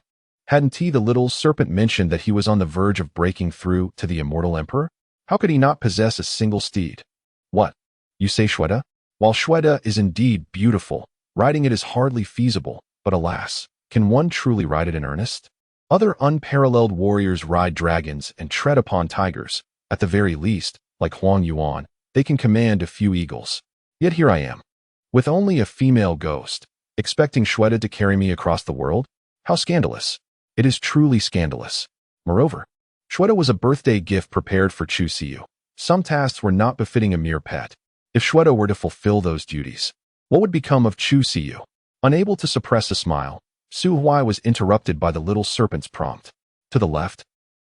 Hadn't he, the little serpent, mentioned that he was on the verge of breaking through to the immortal emperor? How could he not possess a single steed? What? You say Shweta? While Shweta is indeed beautiful, riding it is hardly feasible, but alas, can one truly ride it in earnest? Other unparalleled warriors ride dragons and tread upon tigers. At the very least, like Huang Yuan, they can command a few eagles. Yet here I am, with only a female ghost, expecting Shweta to carry me across the world? How scandalous. It is truly scandalous. Moreover, Shweta was a birthday gift prepared for Chu Siyu. Some tasks were not befitting a mere pet. If Shweta were to fulfill those duties, what would become of Chu Siyu? Unable to suppress a smile, Su Huai was interrupted by the little serpent's prompt. To the left,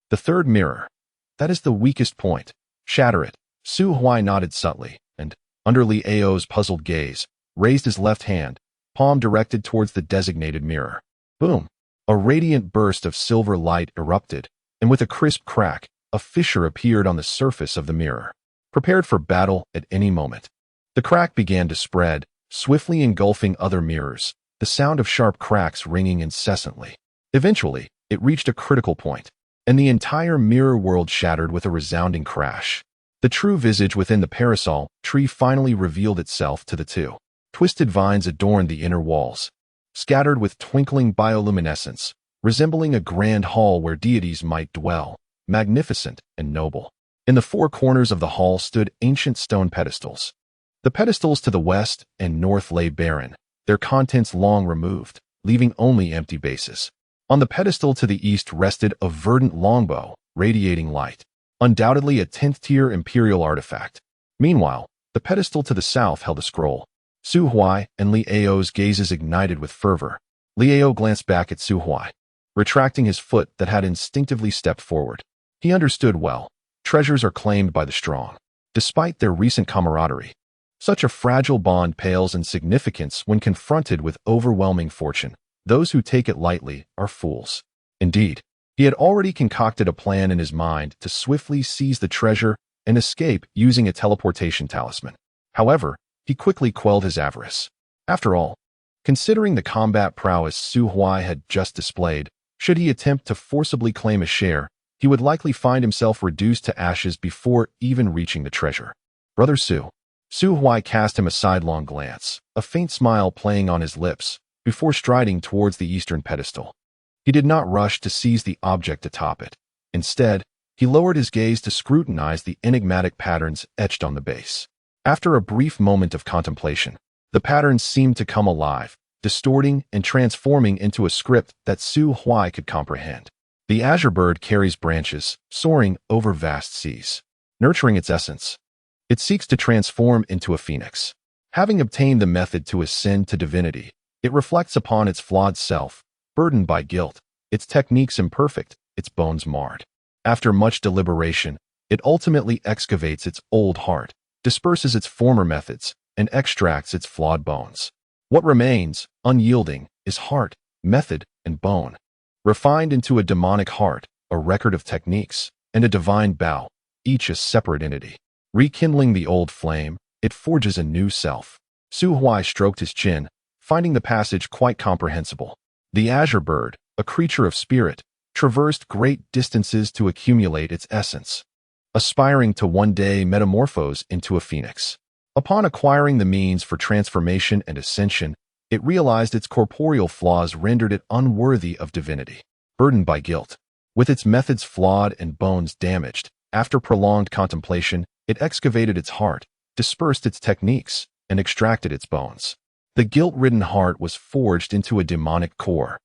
the 3rd mirror. That is the weakest point. Shatter it. Su Huai nodded subtly, and, under Liao's puzzled gaze, raised his left hand, palm directed towards the designated mirror. Boom! A radiant burst of silver light erupted, and with a crisp crack, a fissure appeared on the surface of the mirror, prepared for battle at any moment. The crack began to spread, swiftly engulfing other mirrors, the sound of sharp cracks ringing incessantly. Eventually, it reached a critical point, and the entire mirror world shattered with a resounding crash. The true visage within the parasol tree finally revealed itself to the two. Twisted vines adorned the inner walls, scattered with twinkling bioluminescence, resembling a grand hall where deities might dwell, magnificent and noble. In the 4 corners of the hall stood ancient stone pedestals. The pedestals to the west and north lay barren, their contents long removed, leaving only empty bases. On the pedestal to the east rested a verdant longbow, radiating light, undoubtedly a 10th-tier imperial artifact. Meanwhile, the pedestal to the south held a scroll. Su Huai and Liao's gazes ignited with fervor. Liao glanced back at Su Huai, retracting his foot that had instinctively stepped forward. He understood well. Treasures are claimed by the strong. Despite their recent camaraderie, such a fragile bond pales in significance when confronted with overwhelming fortune. Those who take it lightly are fools. Indeed, he had already concocted a plan in his mind to swiftly seize the treasure and escape using a teleportation talisman. However, he quickly quelled his avarice. After all, considering the combat prowess Su Huai had just displayed, should he attempt to forcibly claim a share, he would likely find himself reduced to ashes before even reaching the treasure. Brother Su. Su Huai cast him a sidelong glance, a faint smile playing on his lips, before striding towards the eastern pedestal. He did not rush to seize the object atop it. Instead, he lowered his gaze to scrutinize the enigmatic patterns etched on the base. After a brief moment of contemplation, the patterns seemed to come alive, distorting and transforming into a script that Su Huai could comprehend. The azure bird carries branches, soaring over vast seas, nurturing its essence. It seeks to transform into a phoenix. Having obtained the method to ascend to divinity, it reflects upon its flawed self, burdened by guilt, its techniques imperfect, its bones marred. After much deliberation, it ultimately excavates its old heart, disperses its former methods, and extracts its flawed bones. What remains, unyielding, is heart, method, and bone. Refined into a demonic heart, a record of techniques, and a divine bow, each a separate entity. Rekindling the old flame, it forges a new self. Su Huai stroked his chin, finding the passage quite comprehensible. The azure bird, a creature of spirit, traversed great distances to accumulate its essence, aspiring to one day metamorphose into a phoenix. Upon acquiring the means for transformation and ascension, it realized its corporeal flaws rendered it unworthy of divinity. Burdened by guilt, with its methods flawed and bones damaged, after prolonged contemplation, it excavated its heart, dispersed its techniques, and extracted its bones. The guilt-ridden heart was forged into a demonic core.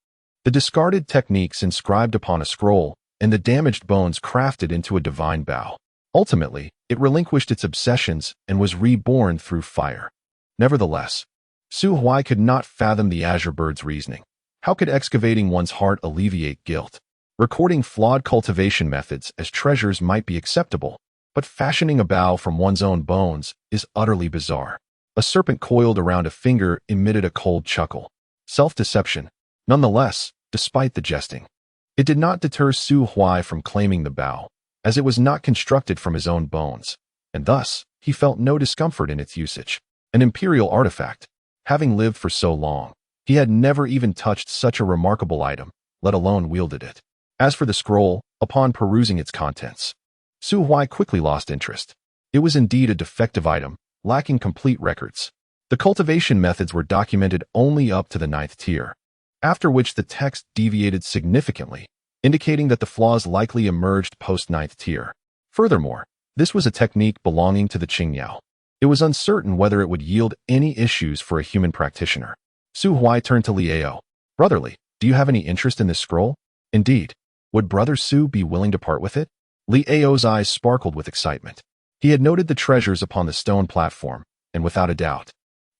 The discarded techniques inscribed upon a scroll, and the damaged bones crafted into a divine bow. Ultimately, it relinquished its obsessions and was reborn through fire. Nevertheless, Su Huai could not fathom the azure bird's reasoning. How could excavating one's heart alleviate guilt? Recording flawed cultivation methods as treasures might be acceptable, but fashioning a bow from one's own bones is utterly bizarre. A serpent coiled around a finger emitted a cold chuckle. Self-deception. Nonetheless, despite the jesting, it did not deter Su Huai from claiming the bow, as it was not constructed from his own bones, and thus he felt no discomfort in its usage. An imperial artifact. Having lived for so long, he had never even touched such a remarkable item, let alone wielded it. As for the scroll, upon perusing its contents, Su Huai quickly lost interest. It was indeed a defective item, lacking complete records. The cultivation methods were documented only up to the 9th tier, after which the text deviated significantly, indicating that the flaws likely emerged post-9th tier. Furthermore, this was a technique belonging to the Qingyao. It was uncertain whether it would yield any issues for a human practitioner. Su Huai turned to Liao. Brotherly, do you have any interest in this scroll? Indeed. Would Brother Su be willing to part with it? Liao's eyes sparkled with excitement. He had noted the treasures upon the stone platform, and without a doubt,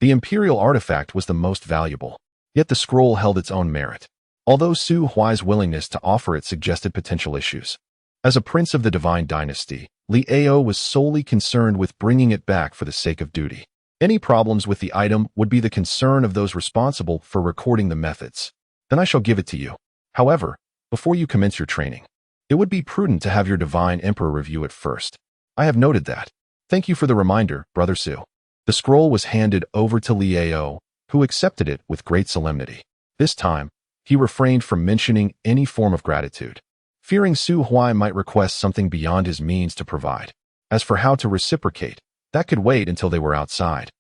the imperial artifact was the most valuable. Yet the scroll held its own merit, although Su Huai's willingness to offer it suggested potential issues. As a prince of the divine dynasty, Liao was solely concerned with bringing it back for the sake of duty. Any problems with the item would be the concern of those responsible for recording the methods. Then I shall give it to you. However, before you commence your training, it would be prudent to have your divine emperor review it first. I have noted that. Thank you for the reminder, Brother Su. The scroll was handed over to Liao, who accepted it with great solemnity. This time, he refrained from mentioning any form of gratitude, fearing Su Huai might request something beyond his means to provide. As for how to reciprocate, that could wait until they were outside,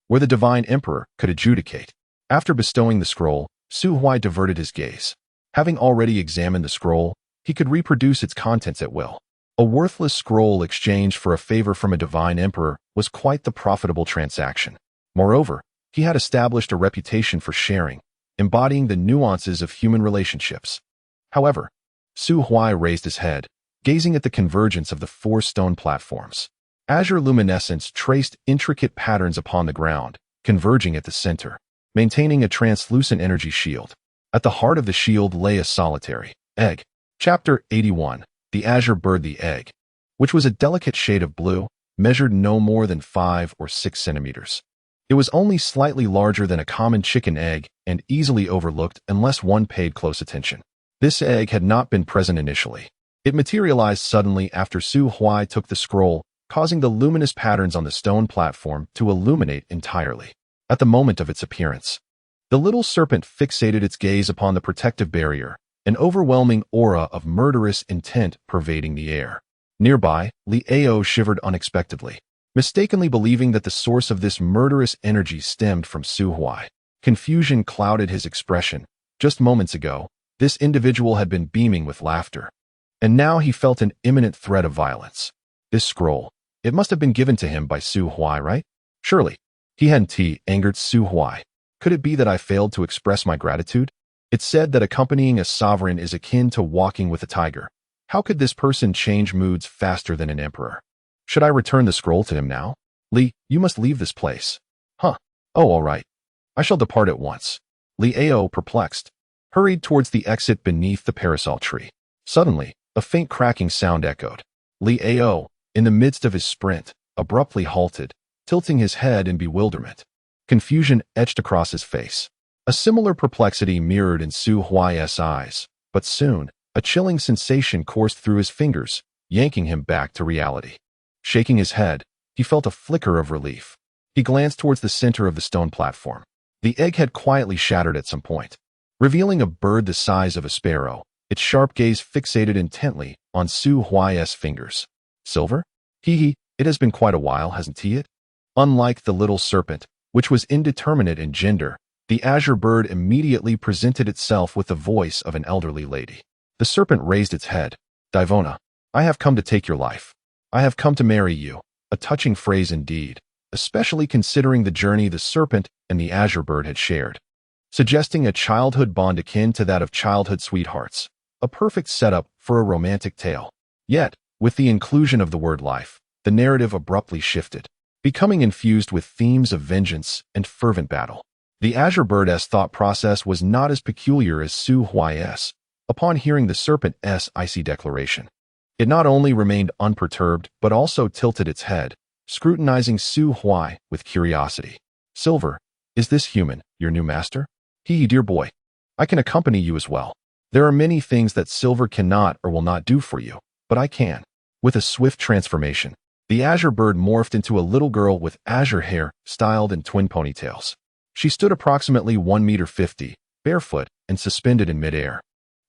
where the divine emperor could adjudicate. After bestowing the scroll, Su Huai diverted his gaze. Having already examined the scroll, he could reproduce its contents at will. A worthless scroll exchanged for a favor from a divine emperor was quite the profitable transaction. Moreover, he had established a reputation for sharing, embodying the nuances of human relationships. However, Su Huai raised his head, gazing at the convergence of the 4 stone platforms. Azure luminescence traced intricate patterns upon the ground, converging at the center, maintaining a translucent energy shield. At the heart of the shield lay a solitary egg. Chapter 81. The Azure Bird. The egg, which was a delicate shade of blue, measured no more than 5 or 6 centimeters. It was only slightly larger than a common chicken egg and easily overlooked unless one paid close attention. This egg had not been present initially. It materialized suddenly after Su Huai took the scroll, causing the luminous patterns on the stone platform to illuminate entirely. At the moment of its appearance, the little serpent fixated its gaze upon the protective barrier, an overwhelming aura of murderous intent pervading the air. Nearby, Liao shivered unexpectedly, mistakenly believing that the source of this murderous energy stemmed from Su Huai. Confusion clouded his expression. Just moments ago, this individual had been beaming with laughter, and now he felt an imminent threat of violence. This scroll, it must have been given to him by Su Huai, right? Surely. He hadn't angered Su Huai. Could it be that I failed to express my gratitude? It's said that accompanying a sovereign is akin to walking with a tiger. How could this person change moods faster than an emperor? Should I return the scroll to him now? Li, you must leave this place. Huh. Oh, all right. I shall depart at once. Li Ao, perplexed, hurried towards the exit beneath the parasol tree. Suddenly, a faint cracking sound echoed. Li Ao, in the midst of his sprint, abruptly halted, tilting his head in bewilderment. Confusion etched across his face. A similar perplexity mirrored in Su Huai's eyes, but soon, a chilling sensation coursed through his fingers, yanking him back to reality. Shaking his head, he felt a flicker of relief. He glanced towards the center of the stone platform. The egg had quietly shattered at some point, revealing a bird the size of a sparrow, its sharp gaze fixated intently on Su Huai's fingers. Silver? Hee, it has been quite a while, hasn't it? Unlike the little serpent, which was indeterminate in gender, the azure bird immediately presented itself with the voice of an elderly lady. The serpent raised its head. Divona, I have come to take your life. I have come to marry you. A touching phrase indeed, especially considering the journey the serpent and the azure bird had shared, suggesting a childhood bond akin to that of childhood sweethearts, a perfect setup for a romantic tale. Yet, with the inclusion of the word life, the narrative abruptly shifted, becoming infused with themes of vengeance and fervent battle. The azure bird's thought process was not as peculiar as Su Huai's. Upon hearing the serpent's icy declaration, it not only remained unperturbed but also tilted its head, scrutinizing Su Huai with curiosity. Silver, is this human, your new master? Hee, dear boy, I can accompany you as well. There are many things that Silver cannot or will not do for you, but I can. With a swift transformation, the azure bird morphed into a little girl with azure hair styled in twin ponytails. She stood approximately 1.50 meters, barefoot and suspended in midair,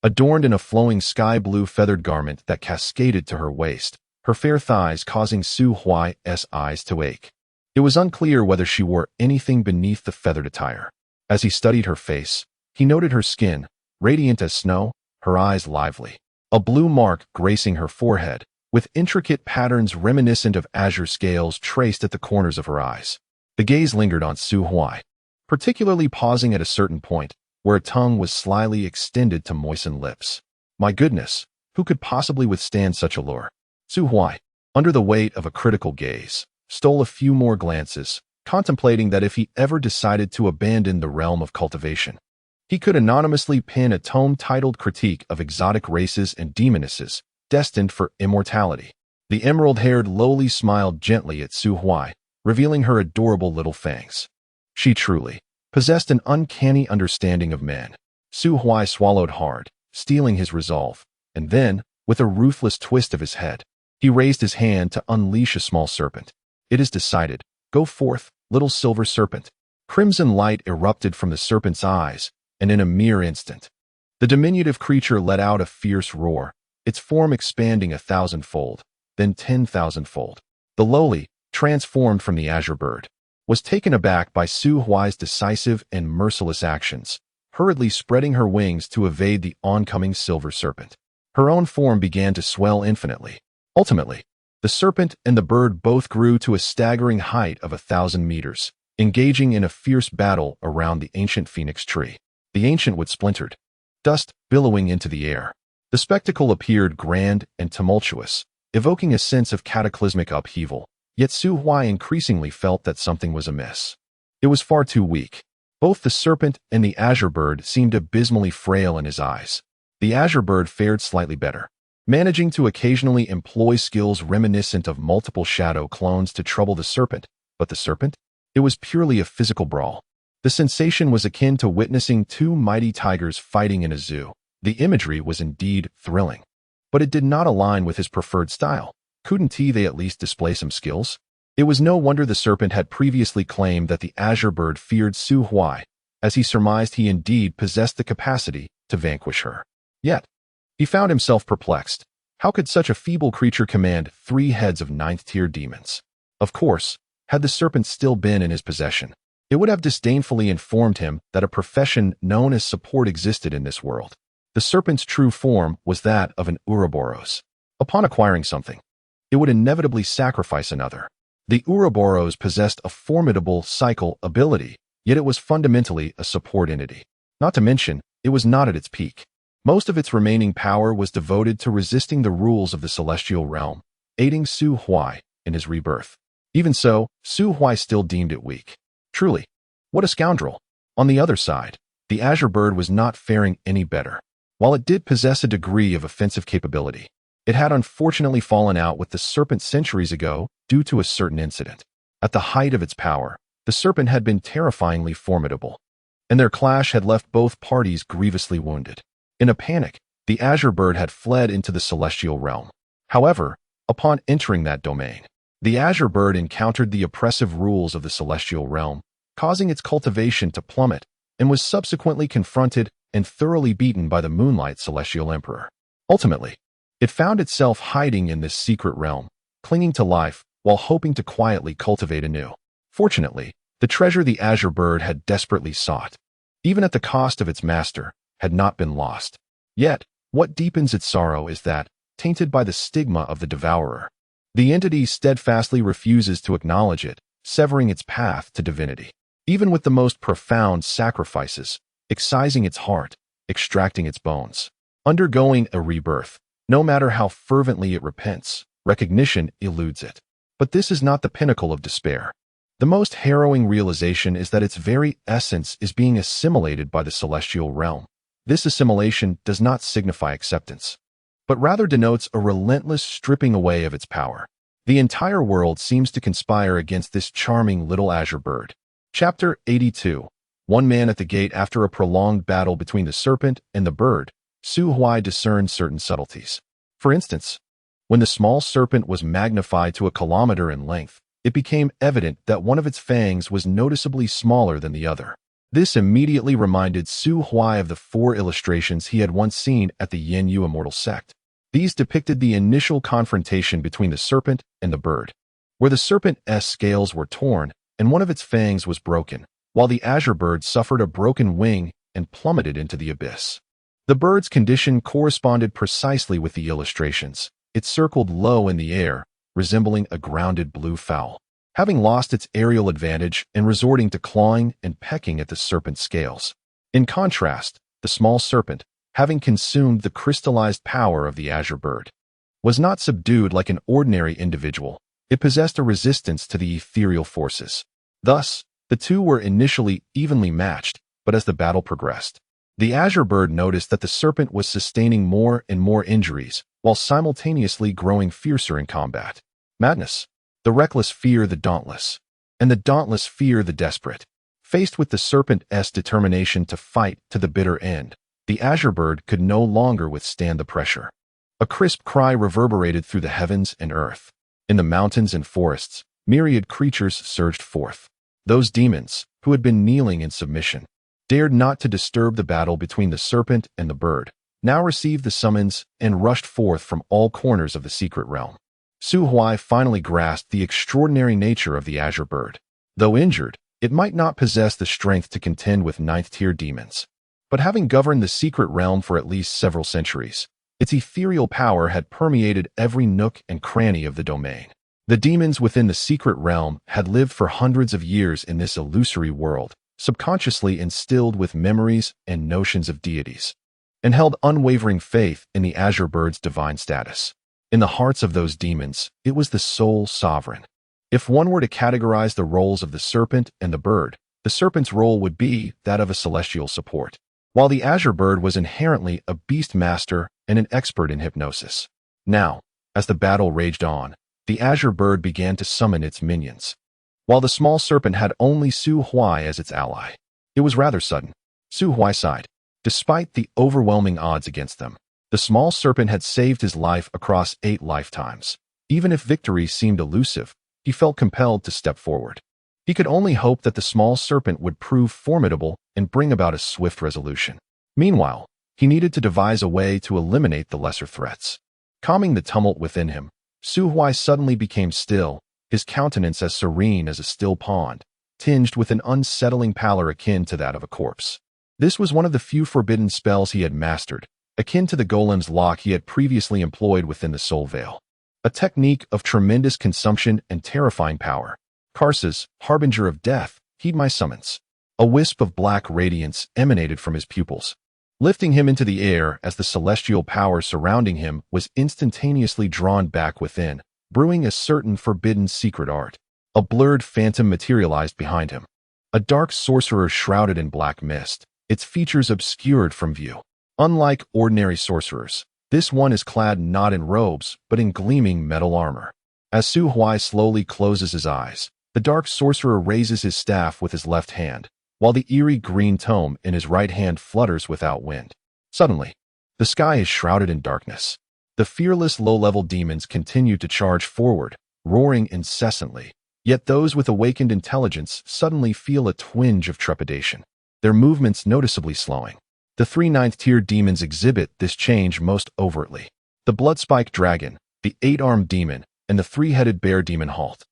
adorned in a flowing sky-blue feathered garment that cascaded to her waist, her fair thighs causing Su Huai's eyes to ache. It was unclear whether she wore anything beneath the feathered attire. As he studied her face, he noted her skin, radiant as snow, her eyes lively, a blue mark gracing her forehead, with intricate patterns reminiscent of azure scales traced at the corners of her eyes. The gaze lingered on Su Huai, particularly pausing at a certain point, where a tongue was slyly extended to moisten lips. My goodness, who could possibly withstand such allure? Su Huai, under the weight of a critical gaze, stole a few more glances, contemplating that if he ever decided to abandon the realm of cultivation, he could anonymously pen a tome titled Critique of Exotic Races and Demonesses, destined for immortality. The emerald-haired lowly smiled gently at Su Huai, revealing her adorable little fangs. She truly possessed an uncanny understanding of men. Su Huai swallowed hard, steeling his resolve, and then, with a ruthless twist of his head, he raised his hand to unleash a small serpent. It is decided. Go forth, little silver serpent. Crimson light erupted from the serpent's eyes, and in a mere instant, the diminutive creature let out a fierce roar, its form expanding 1,000-fold, then 10,000-fold. The lowly, transformed from the azure bird, was taken aback by Su Huai's decisive and merciless actions, hurriedly spreading her wings to evade the oncoming silver serpent. Her own form began to swell infinitely. Ultimately, the serpent and the bird both grew to a staggering height of 1,000 meters, engaging in a fierce battle around the ancient phoenix tree. The ancient wood splintered, dust billowing into the air. The spectacle appeared grand and tumultuous, evoking a sense of cataclysmic upheaval. Yet Su Huai increasingly felt that something was amiss. It was far too weak. Both the serpent and the azure bird seemed abysmally frail in his eyes. The azure bird fared slightly better, managing to occasionally employ skills reminiscent of multiple shadow clones to trouble the serpent. But the serpent? It was purely a physical brawl. The sensation was akin to witnessing two mighty tigers fighting in a zoo. The imagery was indeed thrilling, but it did not align with his preferred style. Couldn't they at least display some skills? It was no wonder the serpent had previously claimed that the azure bird feared Su Huai, as he surmised he indeed possessed the capacity to vanquish her. Yet, he found himself perplexed. How could such a feeble creature command 3 heads of 9th-tier demons? Of course, had the serpent still been in his possession, it would have disdainfully informed him that a profession known as support existed in this world. The serpent's true form was that of an Ouroboros. Upon acquiring something, it would inevitably sacrifice another. The Ouroboros possessed a formidable cycle ability, yet it was fundamentally a support entity. Not to mention, it was not at its peak. Most of its remaining power was devoted to resisting the rules of the celestial realm, aiding Su Huai in his rebirth. Even so, Su Huai still deemed it weak. Truly, what a scoundrel! On the other side, the Azure Bird was not faring any better. While it did possess a degree of offensive capability, it had unfortunately fallen out with the Serpent centuries ago due to a certain incident. At the height of its power, the Serpent had been terrifyingly formidable, and their clash had left both parties grievously wounded. In a panic, the Azure Bird had fled into the celestial realm. However, upon entering that domain, the Azure Bird encountered the oppressive rules of the celestial realm, causing its cultivation to plummet, and was subsequently confronted and thoroughly beaten by the Moonlight Celestial Emperor. Ultimately, it found itself hiding in this secret realm, clinging to life while hoping to quietly cultivate anew. Fortunately, the treasure the Azure Bird had desperately sought, even at the cost of its master, had not been lost. Yet, what deepens its sorrow is that, tainted by the stigma of the devourer, the entity steadfastly refuses to acknowledge it, severing its path to divinity. Even with the most profound sacrifices, excising its heart, extracting its bones, undergoing a rebirth, no matter how fervently it repents, recognition eludes it. But this is not the pinnacle of despair. The most harrowing realization is that its very essence is being assimilated by the celestial realm. This assimilation does not signify acceptance, but rather denotes a relentless stripping away of its power. The entire world seems to conspire against this charming little Azure Bird. Chapter 82. One man at the gate. After a prolonged battle between the serpent and the bird, Su Huai discerned certain subtleties. For instance, when the small serpent was magnified to a kilometer in length, it became evident that one of its fangs was noticeably smaller than the other. This immediately reminded Su Huai of the 4 illustrations he had once seen at the Yin Yu Immortal sect. These depicted the initial confrontation between the serpent and the bird, where the serpent's scales were torn and one of its fangs was broken, while the Azure Bird suffered a broken wing and plummeted into the abyss. The bird's condition corresponded precisely with the illustrations. It circled low in the air, resembling a grounded blue fowl, having lost its aerial advantage and resorting to clawing and pecking at the serpent's scales. In contrast, the small serpent, having consumed the crystallized power of the Azure Bird, was not subdued like an ordinary individual. It possessed a resistance to the ethereal forces. Thus, the two were initially evenly matched, but as the battle progressed, the Azure Bird noticed that the serpent was sustaining more and more injuries, while simultaneously growing fiercer in combat. Madness. The reckless fear the dauntless, and the dauntless fear the desperate. Faced with the serpent's determination to fight to the bitter end, the Azure Bird could no longer withstand the pressure. A crisp cry reverberated through the heavens and earth. In the mountains and forests, myriad creatures surged forth. Those demons, who had been kneeling in submission, dared not to disturb the battle between the serpent and the bird, now received the summons and rushed forth from all corners of the secret realm. Su Huai finally grasped the extraordinary nature of the Azure Bird. Though injured, it might not possess the strength to contend with ninth-tier demons. But having governed the secret realm for at least several centuries, its ethereal power had permeated every nook and cranny of the domain. The demons within the secret realm had lived for hundreds of years in this illusory world, subconsciously instilled with memories and notions of deities, and held unwavering faith in the Azure Bird's divine status. In the hearts of those demons, it was the sole sovereign. If one were to categorize the roles of the serpent and the bird, the serpent's role would be that of a celestial support, while the Azure Bird was inherently a beast master and an expert in hypnosis. Now, as the battle raged on, the Azure Bird began to summon its minions, while the small serpent had only Su Huai as its ally. It was rather sudden. Su Huai sighed. Despite the overwhelming odds against them, the small serpent had saved his life across 8 lifetimes. Even if victory seemed elusive, he felt compelled to step forward. He could only hope that the small serpent would prove formidable and bring about a swift resolution. Meanwhile, he needed to devise a way to eliminate the lesser threats. Calming the tumult within him, Su Huai suddenly became still, his countenance as serene as a still pond, tinged with an unsettling pallor akin to that of a corpse. This was one of the few forbidden spells he had mastered, akin to the golem's lock he had previously employed within the soul veil. A technique of tremendous consumption and terrifying power. Karsus, harbinger of death, heed my summons. A wisp of black radiance emanated from his pupils. lifting him into the air as the celestial power surrounding him was instantaneously drawn back within, brewing a certain forbidden secret art. A blurred phantom materialized behind him. A dark sorcerer shrouded in black mist, its features obscured from view. Unlike ordinary sorcerers, this one is clad not in robes, but in gleaming metal armor. As Su Huai slowly closes his eyes, the dark sorcerer raises his staff with his left hand, while the eerie green tome in his right hand flutters without wind. Suddenly, the sky is shrouded in darkness. The fearless low-level demons continue to charge forward, roaring incessantly, yet those with awakened intelligence suddenly feel a twinge of trepidation, their movements noticeably slowing. The 3 ninth-tier demons exhibit this change most overtly. The blood-spiked dragon, the 8-armed demon, and the 3-headed bear demon halt.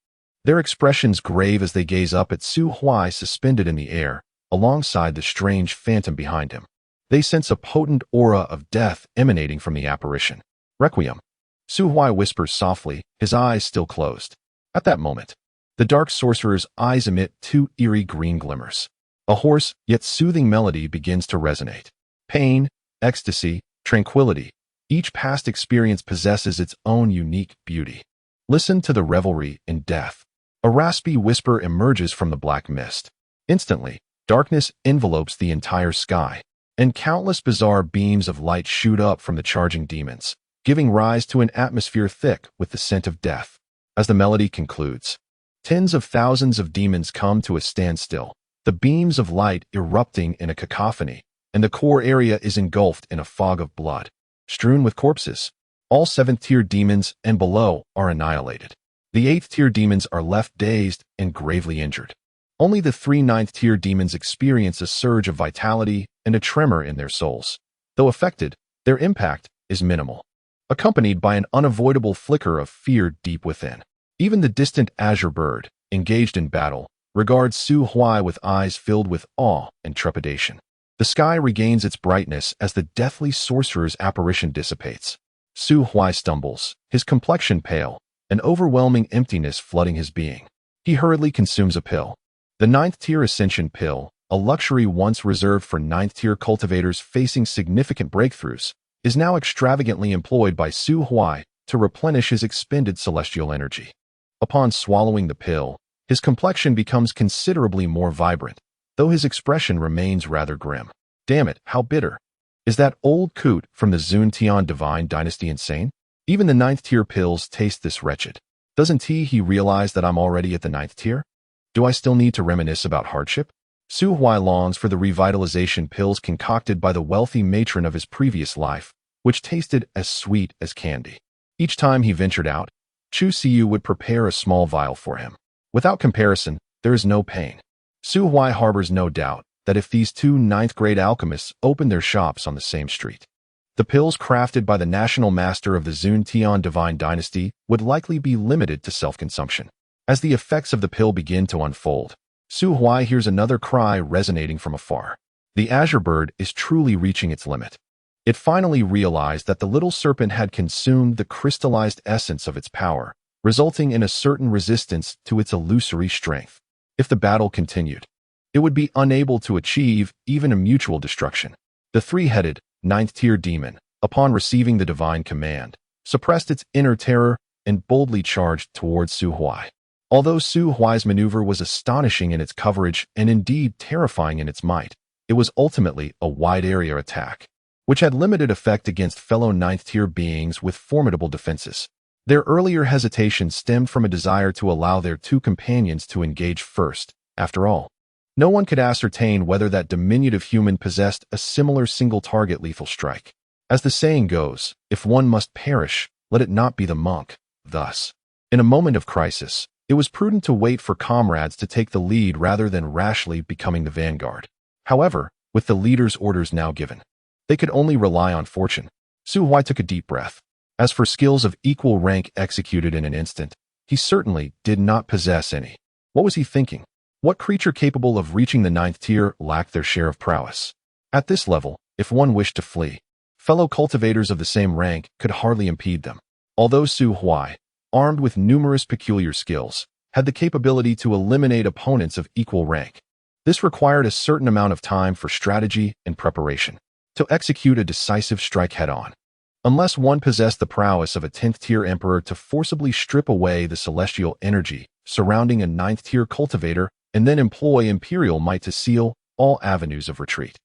Their expressions grave as they gaze up at Su Huai suspended in the air, alongside the strange phantom behind him. They sense a potent aura of death emanating from the apparition. Requiem. Su Huai whispers softly, his eyes still closed. At that moment, the dark sorcerer's eyes emit 2 eerie green glimmers. A hoarse, yet soothing melody begins to resonate. Pain, ecstasy, tranquility. Each past experience possesses its own unique beauty. Listen to the revelry in death. A raspy whisper emerges from the black mist. Instantly, darkness envelopes the entire sky, and countless bizarre beams of light shoot up from the charging demons, giving rise to an atmosphere thick with the scent of death. As the melody concludes, tens of thousands of demons come to a standstill, the beams of light erupting in a cacophony, and the core area is engulfed in a fog of blood. Strewn with corpses, all 7th-tier demons and below are annihilated. The 8th-tier demons are left dazed and gravely injured. Only the 3 9th-tier demons experience a surge of vitality and a tremor in their souls. Though affected, their impact is minimal, accompanied by an unavoidable flicker of fear deep within. Even the distant azure bird, engaged in battle, regards Su Huai with eyes filled with awe and trepidation. The sky regains its brightness as the deathly sorcerer's apparition dissipates. Su Huai stumbles, his complexion pale, an overwhelming emptiness flooding his being. He hurriedly consumes a pill. The 9th-tier Ascension pill, a luxury once reserved for 9th-tier cultivators facing significant breakthroughs, is now extravagantly employed by Su Huai to replenish his expended celestial energy. Upon swallowing the pill, his complexion becomes considerably more vibrant, though his expression remains rather grim. Damn it, how bitter. Is that old coot from the Zuntian Divine Dynasty insane? Even the 9th-tier pills taste this wretched. Doesn't he realize that I'm already at the 9th tier? Do I still need to reminisce about hardship? Su Huai longs for the revitalization pills concocted by the wealthy matron of his previous life, which tasted as sweet as candy. Each time he ventured out, Chu Siyu would prepare a small vial for him. Without comparison, there is no pain. Su Huai harbors no doubt that if these 2 9th-grade alchemists opened their shops on the same street, the pills crafted by the national master of the Zuntian Divine Dynasty would likely be limited to self-consumption. As the effects of the pill begin to unfold, Su Huai hears another cry resonating from afar. The azure bird is truly reaching its limit. It finally realized that the little serpent had consumed the crystallized essence of its power, resulting in a certain resistance to its illusory strength. If the battle continued, it would be unable to achieve even a mutual destruction. The 3-headed, 9th-tier demon, upon receiving the divine command, suppressed its inner terror and boldly charged towards Su Huai. Although Su Huai's maneuver was astonishing in its coverage and indeed terrifying in its might, it was ultimately a wide-area attack, which had limited effect against fellow 9th-tier beings with formidable defenses. Their earlier hesitation stemmed from a desire to allow their 2 companions to engage first. After all, no one could ascertain whether that diminutive human possessed a similar single-target lethal strike. As the saying goes, if one must perish, let it not be the monk. Thus, in a moment of crisis, it was prudent to wait for comrades to take the lead rather than rashly becoming the vanguard. However, with the leader's orders now given, they could only rely on fortune. Su Huai took a deep breath. As for skills of equal rank executed in an instant, he certainly did not possess any. What was he thinking? What creature capable of reaching the 9th tier lacked their share of prowess? At this level, if one wished to flee, fellow cultivators of the same rank could hardly impede them. Although Su Huai, armed with numerous peculiar skills, had the capability to eliminate opponents of equal rank, this required a certain amount of time for strategy and preparation. to execute a decisive strike head-on. Unless one possessed the prowess of a 10th-tier emperor to forcibly strip away the celestial energy surrounding a 9th-tier cultivator and then employ imperial might to seal all avenues of retreat.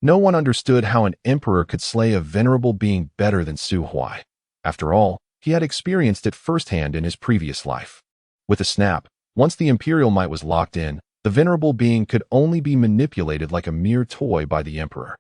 No one understood how an emperor could slay a venerable being better than Su Huai. After all, he had experienced it firsthand in his previous life. With a snap, once the imperial might was locked in, the venerable being could only be manipulated like a mere toy by the emperor.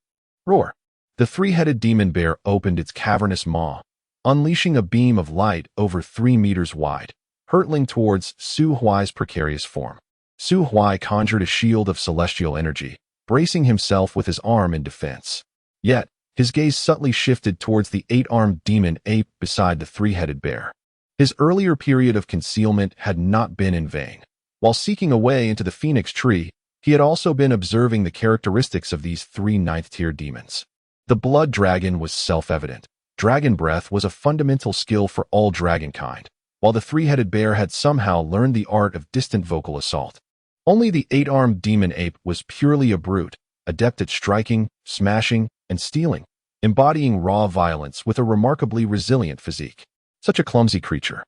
Roar! The three-headed demon bear opened its cavernous maw, unleashing a beam of light over 3 meters wide, hurtling towards Su Huai's precarious form. Su Huai conjured a shield of celestial energy, bracing himself with his arm in defense. Yet, his gaze subtly shifted towards the 8-armed demon ape beside the 3-headed bear. His earlier period of concealment had not been in vain. While seeking a way into the phoenix tree, he had also been observing the characteristics of these 3 9th-tier demons. The blood dragon was self-evident. Dragon breath was a fundamental skill for all dragonkind, while the 3-headed bear had somehow learned the art of distant vocal assault. Only the 8-armed demon ape was purely a brute, adept at striking, smashing, and stealing, embodying raw violence with a remarkably resilient physique. Such a clumsy creature,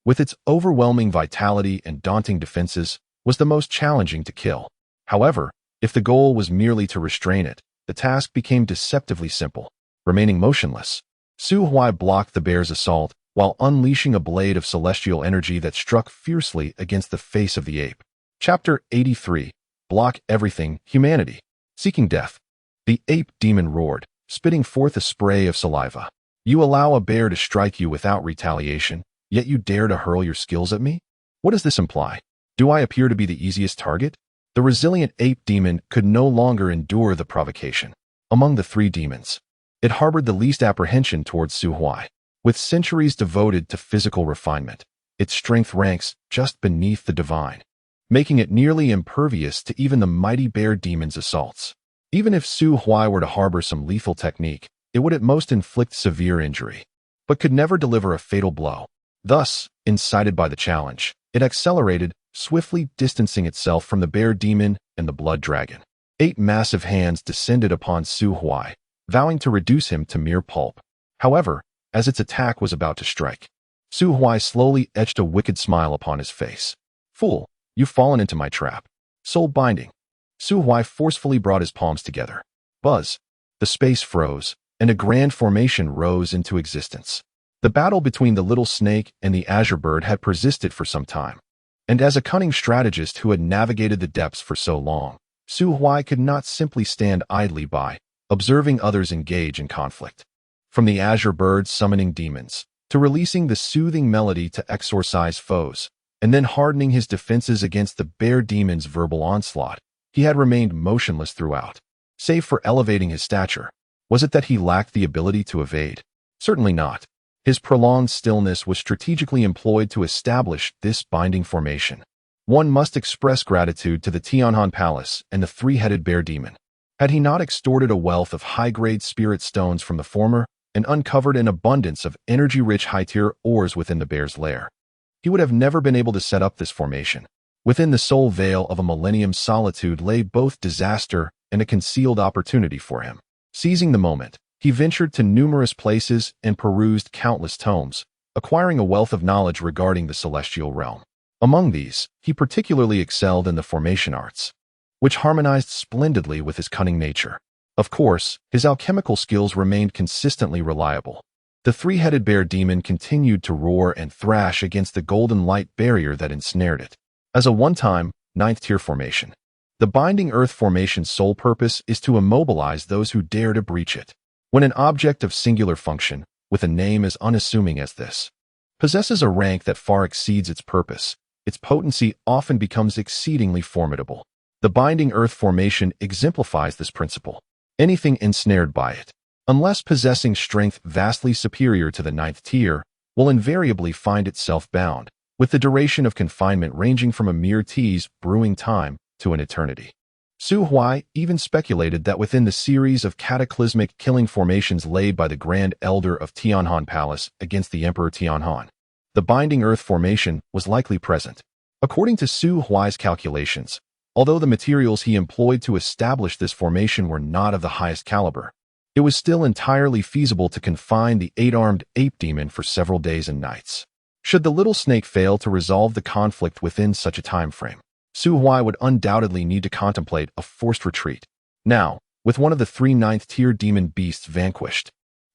with its overwhelming vitality and daunting defenses, was the most challenging to kill. However, if the goal was merely to restrain it, the task became deceptively simple. Remaining motionless, Su Huai blocked the bear's assault while unleashing a blade of celestial energy that struck fiercely against the face of the ape. Chapter 83. Block Everything, Humanity. Seeking Death. The ape demon roared, spitting forth a spray of saliva. You allow a bear to strike you without retaliation, yet you dare to hurl your skills at me? What does this imply? Do I appear to be the easiest target? The resilient ape demon could no longer endure the provocation. Among the 3 demons, it harbored the least apprehension towards Su Huai. With centuries devoted to physical refinement, its strength ranks just beneath the divine, making it nearly impervious to even the mighty bear demon's assaults. Even if Su Huai were to harbor some lethal technique, it would at most inflict severe injury, but could never deliver a fatal blow. Thus, incited by the challenge, it accelerated, swiftly distancing itself from the bear demon and the blood dragon. 8 massive hands descended upon Su Huai, vowing to reduce him to mere pulp. However, as its attack was about to strike, Su Huai slowly etched a wicked smile upon his face. Fool, you've fallen into my trap. Soul binding. Su Huai forcefully brought his palms together. Buzz. The space froze, and a grand formation rose into existence. The battle between the little snake and the azure bird had persisted for some time, and as a cunning strategist who had navigated the depths for so long, Su Huai could not simply stand idly by, observing others engage in conflict. From the azure bird summoning demons, to releasing the soothing melody to exorcise foes, and then hardening his defenses against the bear demon's verbal onslaught, he had remained motionless throughout. Save for elevating his stature, was it that he lacked the ability to evade? Certainly not. His prolonged stillness was strategically employed to establish this binding formation. One must express gratitude to the Tianhan Palace and the 3-headed bear demon. Had he not extorted a wealth of high-grade spirit stones from the former and uncovered an abundance of energy-rich high-tier ores within the bear's lair, he would have never been able to set up this formation. Within the soul veil of a millennium's solitude lay both disaster and a concealed opportunity for him. Seizing the moment, he ventured to numerous places and perused countless tomes, acquiring a wealth of knowledge regarding the celestial realm. Among these, he particularly excelled in the formation arts, which harmonized splendidly with his cunning nature. Of course, his alchemical skills remained consistently reliable. The 3-headed bear demon continued to roar and thrash against the golden light barrier that ensnared it. As a one-time, 9th-tier formation, the Binding Earth formation's sole purpose is to immobilize those who dare to breach it. When an object of singular function, with a name as unassuming as this, possesses a rank that far exceeds its purpose, its potency often becomes exceedingly formidable. The Binding Earth formation exemplifies this principle. Anything ensnared by it, unless possessing strength vastly superior to the 9th tier, will invariably find itself bound, with the duration of confinement ranging from a mere tease brewing time to an eternity. Su Huai even speculated that within the series of cataclysmic killing formations laid by the Grand Elder of Tianhan Palace against the Emperor Tianhan, the Binding Earth formation was likely present. According to Su Huai's calculations, although the materials he employed to establish this formation were not of the highest caliber, it was still entirely feasible to confine the 8-armed ape demon for several days and nights. Should the little snake fail to resolve the conflict within such a time frame, Su Huai would undoubtedly need to contemplate a forced retreat. Now, with one of the 3 9th-tier demon beasts vanquished,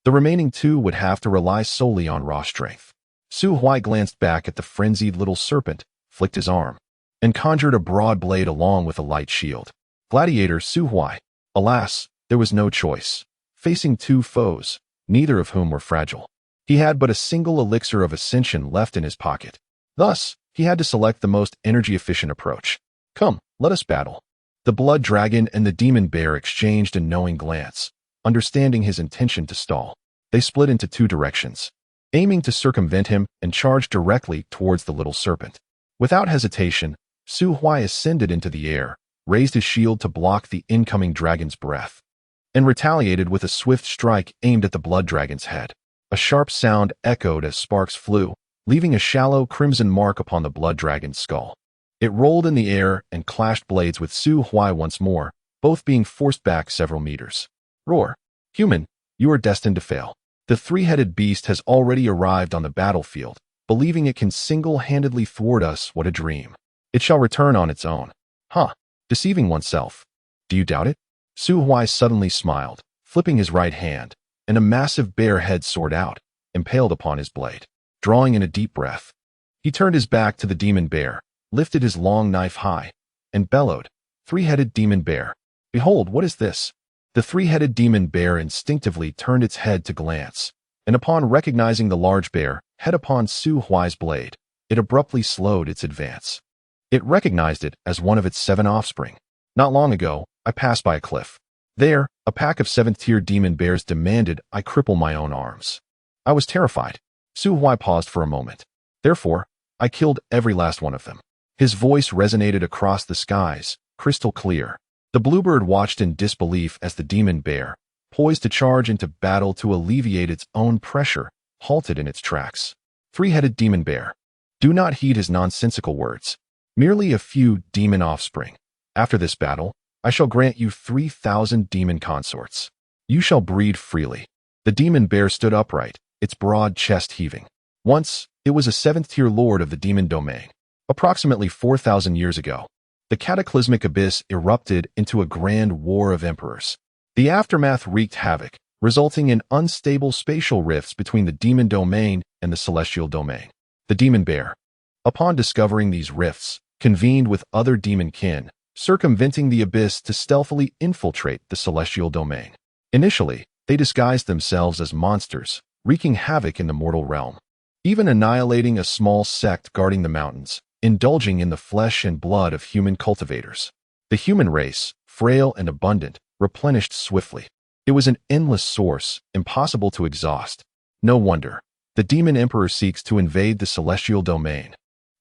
the remaining 2 would have to rely solely on raw strength. Su Huai glanced back at the frenzied little serpent, flicked his arm, and conjured a broad blade along with a light shield. Gladiator Su Huai. Alas, there was no choice. Facing 2 foes, neither of whom were fragile, he had but a single elixir of ascension left in his pocket. Thus, he had to select the most energy-efficient approach. Come, let us battle. The blood dragon and the demon bear exchanged a knowing glance. Understanding his intention to stall, they split into 2 directions, aiming to circumvent him and charge directly towards the little serpent. Without hesitation, Su Huai ascended into the air, raised his shield to block the incoming dragon's breath, and retaliated with a swift strike aimed at the blood dragon's head. A sharp sound echoed as sparks flew, leaving a shallow crimson mark upon the blood dragon's skull. It rolled in the air and clashed blades with Su Huai once more, both being forced back several meters. Roar. Human, you are destined to fail. The 3-headed beast has already arrived on the battlefield, believing it can single-handedly thwart us. What a dream. It shall return on its own. Huh. Deceiving oneself. Do you doubt it? Su Huai suddenly smiled, flipping his right hand, and a massive bear head soared out, impaled upon his blade. Drawing in a deep breath, he turned his back to the demon bear, lifted his long knife high, and bellowed, 3-headed demon bear. Behold, what is this? The 3-headed demon bear instinctively turned its head to glance, and upon recognizing the large bear, head upon Su Huai's blade, it abruptly slowed its advance. It recognized it as one of its 7 offspring. Not long ago, I passed by a cliff. There, a pack of 7th-tier demon bears demanded I cripple my own arms. I was terrified. Su Huai paused for a moment. Therefore, I killed every last one of them. His voice resonated across the skies, crystal clear. The bluebird watched in disbelief as the demon bear, poised to charge into battle to alleviate its own pressure, halted in its tracks. 3-headed demon bear. Do not heed his nonsensical words. Merely a few demon offspring. After this battle, I shall grant you 3,000 demon consorts. You shall breed freely. The demon bear stood upright, its broad chest heaving. Once, it was a 7th-tier lord of the demon domain. Approximately 4,000 years ago, the cataclysmic abyss erupted into a grand war of emperors. The aftermath wreaked havoc, resulting in unstable spatial rifts between the demon domain and the celestial domain. The demon bear, upon discovering these rifts, convened with other demon kin, circumventing the abyss to stealthily infiltrate the celestial domain. Initially, they disguised themselves as monsters, wreaking havoc in the mortal realm, even annihilating a small sect guarding the mountains, indulging in the flesh and blood of human cultivators. The human race, frail and abundant, replenished swiftly. It was an endless source, impossible to exhaust. No wonder. The demon emperor seeks to invade the celestial domain.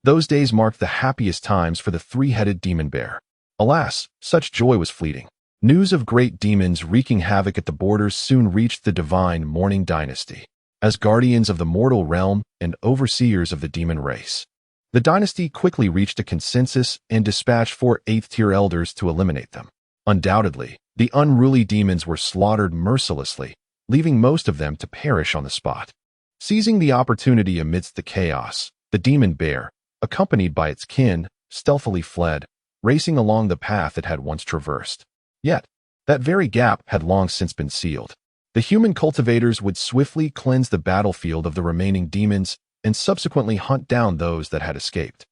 Those days marked the happiest times for the 3-headed demon bear. Alas, such joy was fleeting. News of great demons wreaking havoc at the borders soon reached the divine Immortal Dynasty, as guardians of the mortal realm and overseers of the demon race. The dynasty quickly reached a consensus and dispatched 4 8th-tier elders to eliminate them. Undoubtedly, the unruly demons were slaughtered mercilessly, leaving most of them to perish on the spot. Seizing the opportunity amidst the chaos, the demon bear, accompanied by its kin, stealthily fled, racing along the path it had once traversed. Yet, that very gap had long since been sealed. The human cultivators would swiftly cleanse the battlefield of the remaining demons and subsequently hunt down those that had escaped.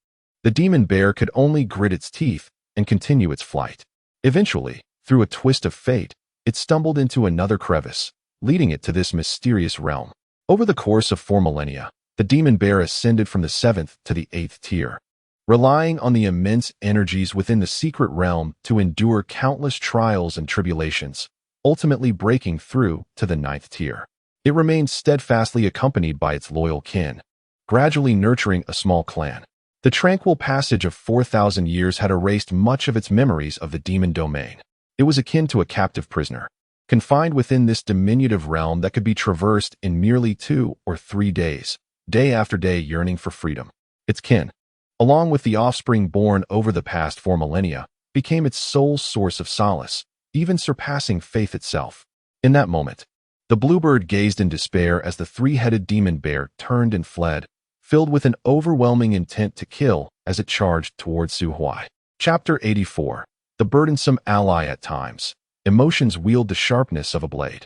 The demon bear could only grit its teeth and continue its flight. Eventually, through a twist of fate, it stumbled into another crevice, leading it to this mysterious realm. Over the course of 4 millennia, the demon bear ascended from the 7th to the 8th tier, relying on the immense energies within the secret realm to endure countless trials and tribulations, ultimately breaking through to the 9th tier. It remained steadfastly accompanied by its loyal kin, gradually nurturing a small clan. The tranquil passage of 4,000 years had erased much of its memories of the demon domain. It was akin to a captive prisoner, confined within this diminutive realm that could be traversed in merely 2 or 3 days, day after day yearning for freedom. Its kin, along with the offspring born over the past 4 millennia, became its sole source of solace, even surpassing faith itself. In that moment, the bluebird gazed in despair as the three-headed demon bear turned and fled, filled with an overwhelming intent to kill as it charged toward Su Huai. Chapter 84. The burdensome ally at times. Emotions wield the sharpness of a blade.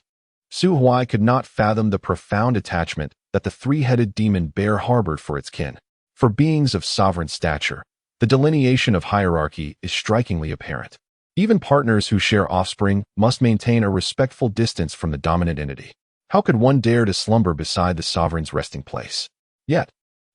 Su Huai could not fathom the profound attachment that the three-headed demon bear harbored for its kin. For beings of sovereign stature, the delineation of hierarchy is strikingly apparent. Even partners who share offspring must maintain a respectful distance from the dominant entity. How could one dare to slumber beside the sovereign's resting place? Yet,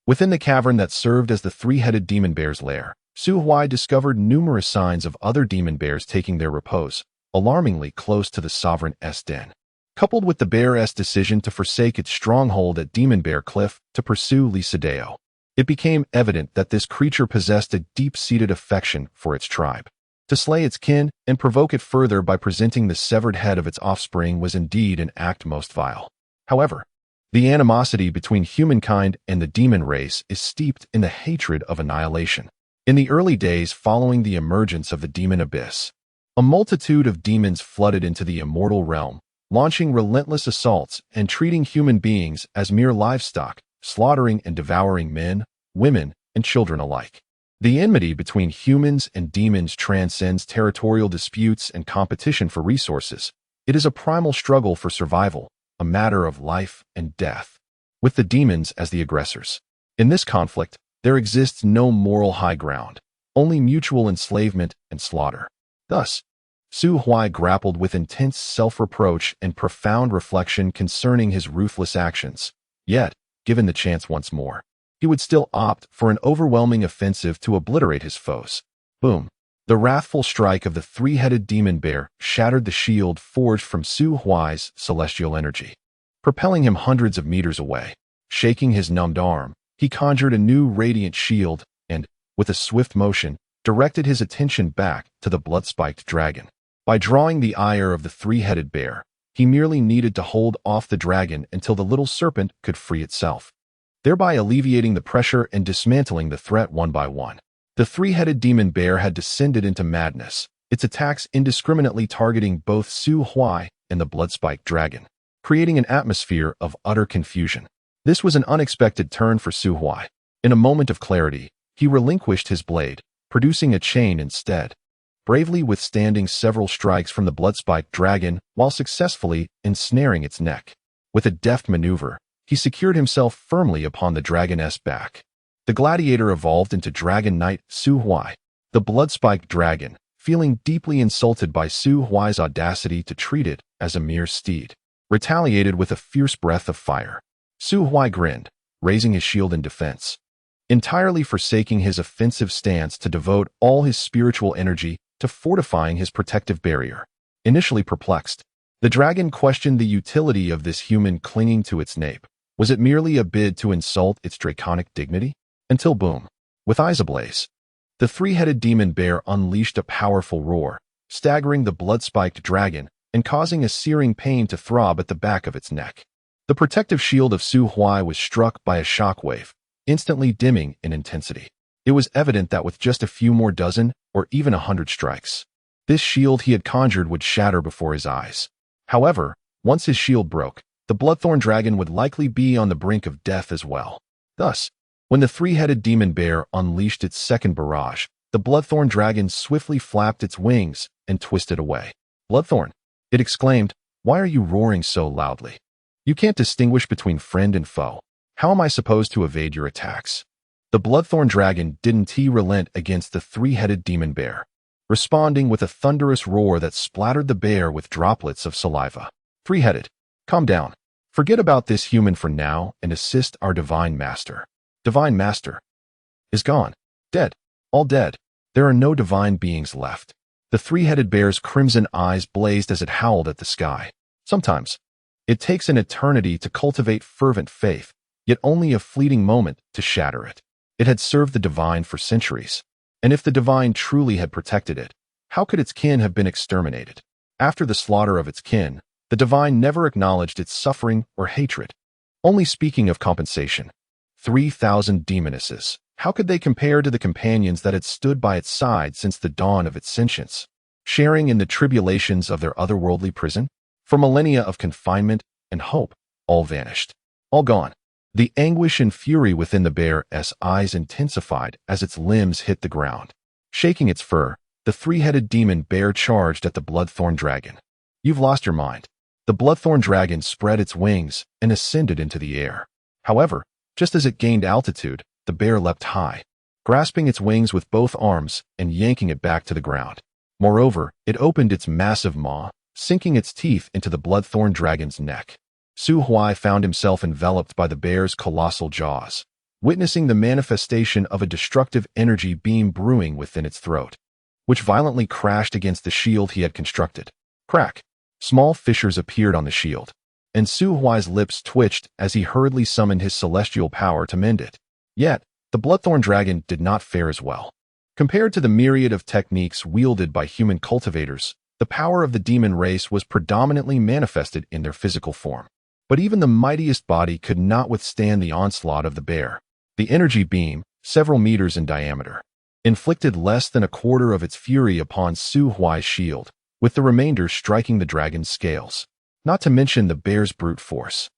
within the cavern that served as the three-headed demon bear's lair, Su Huai discovered numerous signs of other demon bears taking their repose, alarmingly close to the sovereign's den. Coupled with the bear's decision to forsake its stronghold at Demon Bear Cliff to pursue Lisadeo, it became evident that this creature possessed a deep-seated affection for its tribe. To slay its kin and provoke it further by presenting the severed head of its offspring was indeed an act most vile. However, the animosity between humankind and the demon race is steeped in the hatred of annihilation. In the early days following the emergence of the demon abyss, a multitude of demons flooded into the immortal realm, launching relentless assaults and treating human beings as mere livestock, slaughtering and devouring men, women, and children alike. The enmity between humans and demons transcends territorial disputes and competition for resources. It is a primal struggle for survival, a matter of life and death, with the demons as the aggressors. In this conflict, there exists no moral high ground, only mutual enslavement and slaughter. Thus, Su Huai grappled with intense self-reproach and profound reflection concerning his ruthless actions. Yet, given the chance once more, he would still opt for an overwhelming offensive to obliterate his foes. Boom! The wrathful strike of the three-headed demon bear shattered the shield forged from Su Huai's celestial energy, propelling him hundreds of meters away. Shaking his numbed arm, he conjured a new radiant shield and, with a swift motion, directed his attention back to the blood-spiked dragon. By drawing the ire of the three-headed bear, he merely needed to hold off the dragon until the little serpent could free itself, thereby alleviating the pressure and dismantling the threat one by one. The three-headed demon bear had descended into madness, its attacks indiscriminately targeting both Su Huai and the blood-spiked dragon, creating an atmosphere of utter confusion. This was an unexpected turn for Su Huai. In a moment of clarity, he relinquished his blade, producing a chain instead, bravely withstanding several strikes from the blood-spiked dragon while successfully ensnaring its neck. With a deft maneuver, he secured himself firmly upon the dragon's back. The gladiator evolved into Dragon Knight Su Huai. The blood-spiked dragon, feeling deeply insulted by Su Huai's audacity to treat it as a mere steed, retaliated with a fierce breath of fire. Su Huai grinned, raising his shield in defense, entirely forsaking his offensive stance to devote all his spiritual energy to fortifying his protective barrier. Initially perplexed, the dragon questioned the utility of this human clinging to its nape. Was it merely a bid to insult its draconic dignity? Until boom, with eyes ablaze, the three-headed demon bear unleashed a powerful roar, staggering the blood-spiked dragon and causing a searing pain to throb at the back of its neck. The protective shield of Su Huai was struck by a shockwave, instantly dimming in intensity. It was evident that with just a few more dozen or even 100 strikes, this shield he had conjured would shatter before his eyes. However, once his shield broke, the bloodthorn dragon would likely be on the brink of death as well. Thus, when the three-headed demon bear unleashed its second barrage, the bloodthorn dragon swiftly flapped its wings and twisted away. "Bloodthorn," it exclaimed, "why are you roaring so loudly? You can't distinguish between friend and foe. How am I supposed to evade your attacks?" The bloodthorn dragon didn't relent against the three-headed demon bear, responding with a thunderous roar that splattered the bear with droplets of saliva. "Three-headed, calm down. Forget about this human for now and assist our divine master." "Divine master is gone. Dead. All dead. There are no divine beings left." The three-headed bear's crimson eyes blazed as it howled at the sky. Sometimes, it takes an eternity to cultivate fervent faith, yet only a fleeting moment to shatter it. It had served the divine for centuries, and if the divine truly had protected it, how could its kin have been exterminated? After the slaughter of its kin, the divine never acknowledged its suffering or hatred, only speaking of compensation. 3,000 demonesses. How could they compare to the companions that had stood by its side since the dawn of its sentience, sharing in the tribulations of their otherworldly prison? For millennia of confinement and hope, all vanished. All gone. The anguish and fury within the bear's eyes intensified as its limbs hit the ground. Shaking its fur, the three-headed demon bear charged at the bloodthorn dragon. You've lost your mind. The bloodthorn dragon spread its wings and ascended into the air. However, just as it gained altitude, the bear leapt high, grasping its wings with both arms and yanking it back to the ground. Moreover, it opened its massive maw, sinking its teeth into the bloodthorn dragon's neck. Su Huai found himself enveloped by the bear's colossal jaws, witnessing the manifestation of a destructive energy beam brewing within its throat, which violently crashed against the shield he had constructed. Crack! Small fissures appeared on the shield, and Su Huai's lips twitched as he hurriedly summoned his celestial power to mend it. Yet, the bloodthorn dragon did not fare as well. Compared to the myriad of techniques wielded by human cultivators, the power of the demon race was predominantly manifested in their physical form. But even the mightiest body could not withstand the onslaught of the bear. The energy beam, several meters in diameter, inflicted less than a quarter of its fury upon Su Huai's shield, with the remainder striking the dragon's scales, not to mention the bear's brute force.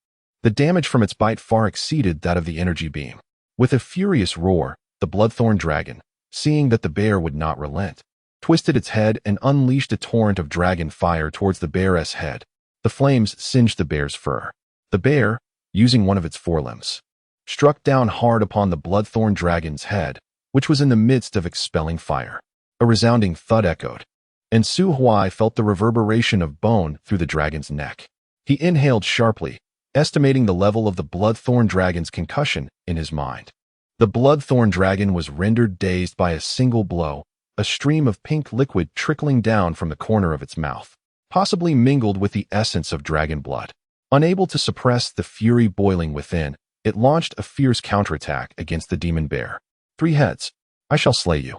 The damage from its bite far exceeded that of the energy beam. With a furious roar, the bloodthorn dragon, seeing that the bear would not relent, twisted its head and unleashed a torrent of dragon fire towards the bear's head. The flames singed the bear's fur. The bear, using one of its forelimbs, struck down hard upon the bloodthorn dragon's head, which was in the midst of expelling fire. A resounding thud echoed, and Su Huai felt the reverberation of bone through the dragon's neck. He inhaled sharply, estimating the level of the bloodthorn dragon's concussion in his mind. The bloodthorn dragon was rendered dazed by a single blow, a stream of pink liquid trickling down from the corner of its mouth, possibly mingled with the essence of dragon blood. Unable to suppress the fury boiling within, it launched a fierce counterattack against the demon bear. 3 heads. I shall slay you.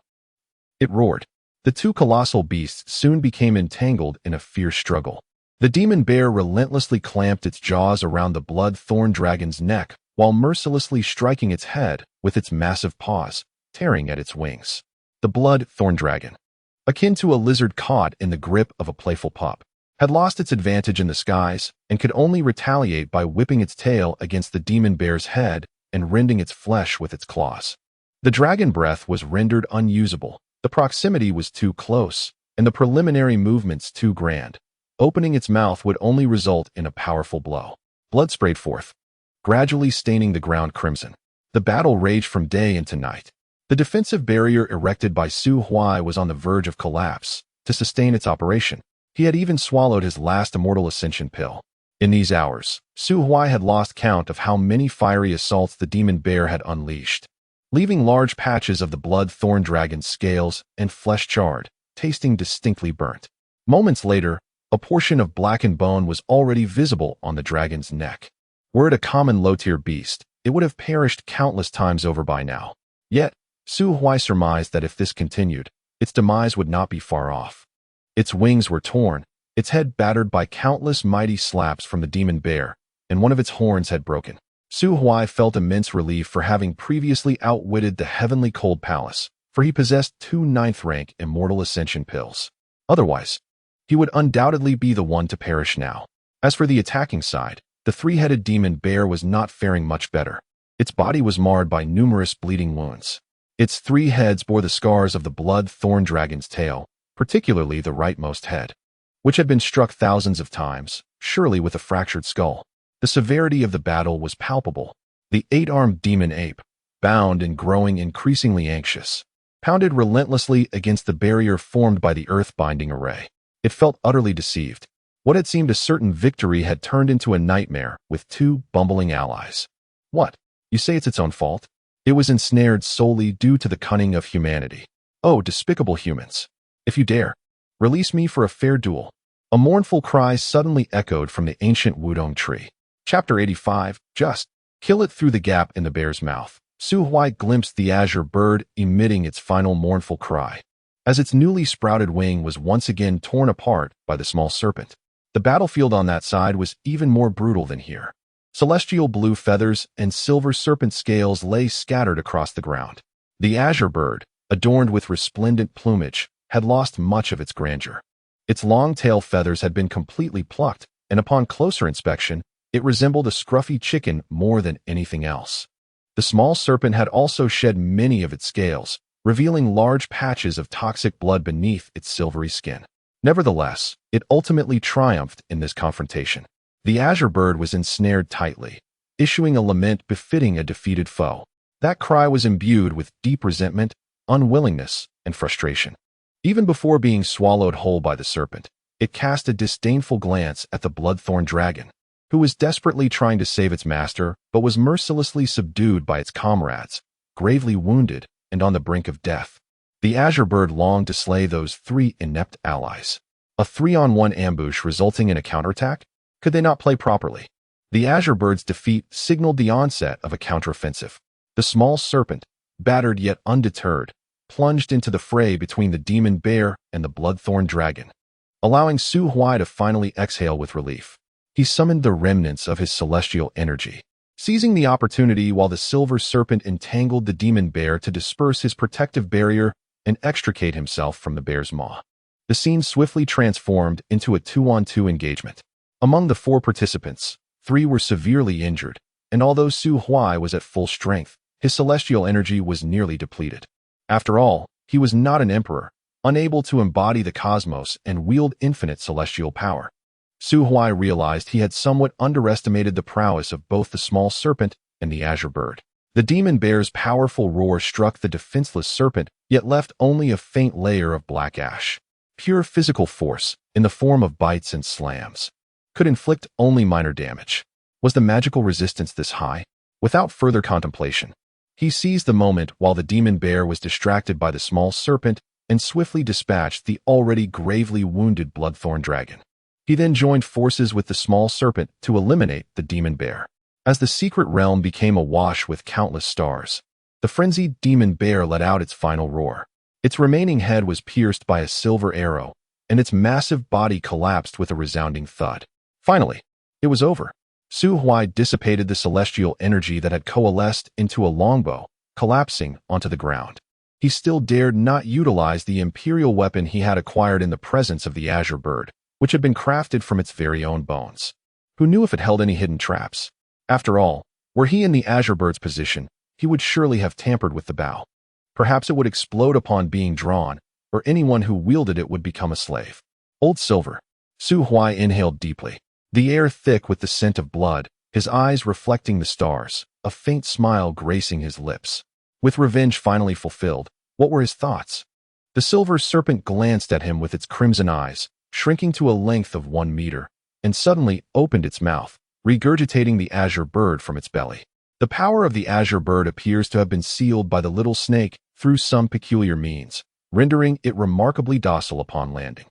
It roared. The two colossal beasts soon became entangled in a fierce struggle. The demon bear relentlessly clamped its jaws around the blood-thorn dragon's neck while mercilessly striking its head with its massive paws, tearing at its wings. The blood-thorn dragon, akin to a lizard caught in the grip of a playful pup, had lost its advantage in the skies and could only retaliate by whipping its tail against the demon bear's head and rending its flesh with its claws. The dragon breath was rendered unusable. The proximity was too close, and the preliminary movements too grand. Opening its mouth would only result in a powerful blow. Blood sprayed forth, gradually staining the ground crimson. The battle raged from day into night. The defensive barrier erected by Su Huai was on the verge of collapse. To sustain its operation, he had even swallowed his last immortal ascension pill. In these hours, Su Huai had lost count of how many fiery assaults the demon bear had unleashed, leaving large patches of the blood-thorn dragon's scales and flesh charred, tasting distinctly burnt. Moments later, a portion of blackened bone was already visible on the dragon's neck. Were it a common low-tier beast, it would have perished countless times over by now. Yet, Su Huai surmised that if this continued, its demise would not be far off. Its wings were torn, its head battered by countless mighty slaps from the demon bear, and one of its horns had broken. Su Huai felt immense relief for having previously outwitted the heavenly cold palace, for he possessed 2 ninth-rank immortal ascension pills. Otherwise, he would undoubtedly be the one to perish now. As for the attacking side, the 3-headed demon bear was not faring much better. Its body was marred by numerous bleeding wounds. Its 3 heads bore the scars of the blood-thorn dragon's tail, particularly the rightmost head, which had been struck thousands of times, surely with a fractured skull. The severity of the battle was palpable. The 8-armed demon ape, bound and growing increasingly anxious, pounded relentlessly against the barrier formed by the earth-binding array. It felt utterly deceived. What had seemed a certain victory had turned into a nightmare with 2 bumbling allies. What? You say it's its own fault? It was ensnared solely due to the cunning of humanity. Oh, despicable humans! If you dare, release me for a fair duel. A mournful cry suddenly echoed from the ancient Wudong tree. Chapter 85, Just. Kill it through the gap in the bear's mouth. Su Huai glimpsed the azure bird emitting its final mournful cry, as its newly sprouted wing was once again torn apart by the small serpent. The battlefield on that side was even more brutal than here. Celestial blue feathers and silver serpent scales lay scattered across the ground. The azure bird, adorned with resplendent plumage, had lost much of its grandeur. Its long tail feathers had been completely plucked, and upon closer inspection, it resembled a scruffy chicken more than anything else. The small serpent had also shed many of its scales, revealing large patches of toxic blood beneath its silvery skin. Nevertheless, it ultimately triumphed in this confrontation. The azure bird was ensnared tightly, issuing a lament befitting a defeated foe. That cry was imbued with deep resentment, unwillingness, and frustration. Even before being swallowed whole by the serpent, it cast a disdainful glance at the blood-thorn dragon, who was desperately trying to save its master but was mercilessly subdued by its comrades, gravely wounded and on the brink of death. The azure bird longed to slay those three inept allies. A 3-on-1 ambush resulting in a counterattack? Could they not play properly? The azure bird's defeat signaled the onset of a counteroffensive. The small serpent, battered yet undeterred, plunged into the fray between the demon bear and the blood-thorn dragon, allowing Su Huai to finally exhale with relief. He summoned the remnants of his celestial energy, seizing the opportunity while the silver serpent entangled the demon bear to disperse his protective barrier and extricate himself from the bear's maw. The scene swiftly transformed into a 2-on-2 engagement. Among the 4 participants, 3 were severely injured, and although Su Huai was at full strength, his celestial energy was nearly depleted. After all, he was not an emperor, unable to embody the cosmos and wield infinite celestial power. Su Huai realized he had somewhat underestimated the prowess of both the small serpent and the azure bird. The demon bear's powerful roar struck the defenseless serpent, yet left only a faint layer of black ash. Pure physical force, in the form of bites and slams, could inflict only minor damage. Was the magical resistance this high? Without further contemplation, he seized the moment while the demon bear was distracted by the small serpent and swiftly dispatched the already gravely wounded bloodthorn dragon. He then joined forces with the small serpent to eliminate the demon bear. As the secret realm became awash with countless stars, the frenzied demon bear let out its final roar. Its remaining head was pierced by a silver arrow, and its massive body collapsed with a resounding thud. Finally, it was over. Su Huai dissipated the celestial energy that had coalesced into a longbow, collapsing onto the ground. He still dared not utilize the imperial weapon he had acquired in the presence of the azure bird, which had been crafted from its very own bones. Who knew if it held any hidden traps? After all, were he in the azure bird's position, he would surely have tampered with the bow. Perhaps it would explode upon being drawn, or anyone who wielded it would become a slave. Old Silver. Su Huai inhaled deeply, the air thick with the scent of blood, his eyes reflecting the stars, a faint smile gracing his lips. With revenge finally fulfilled, what were his thoughts? The silver serpent glanced at him with its crimson eyes, shrinking to a length of 1 meter, and suddenly opened its mouth, regurgitating the azure bird from its belly. The power of the azure bird appears to have been sealed by the little snake through some peculiar means, rendering it remarkably docile upon landing.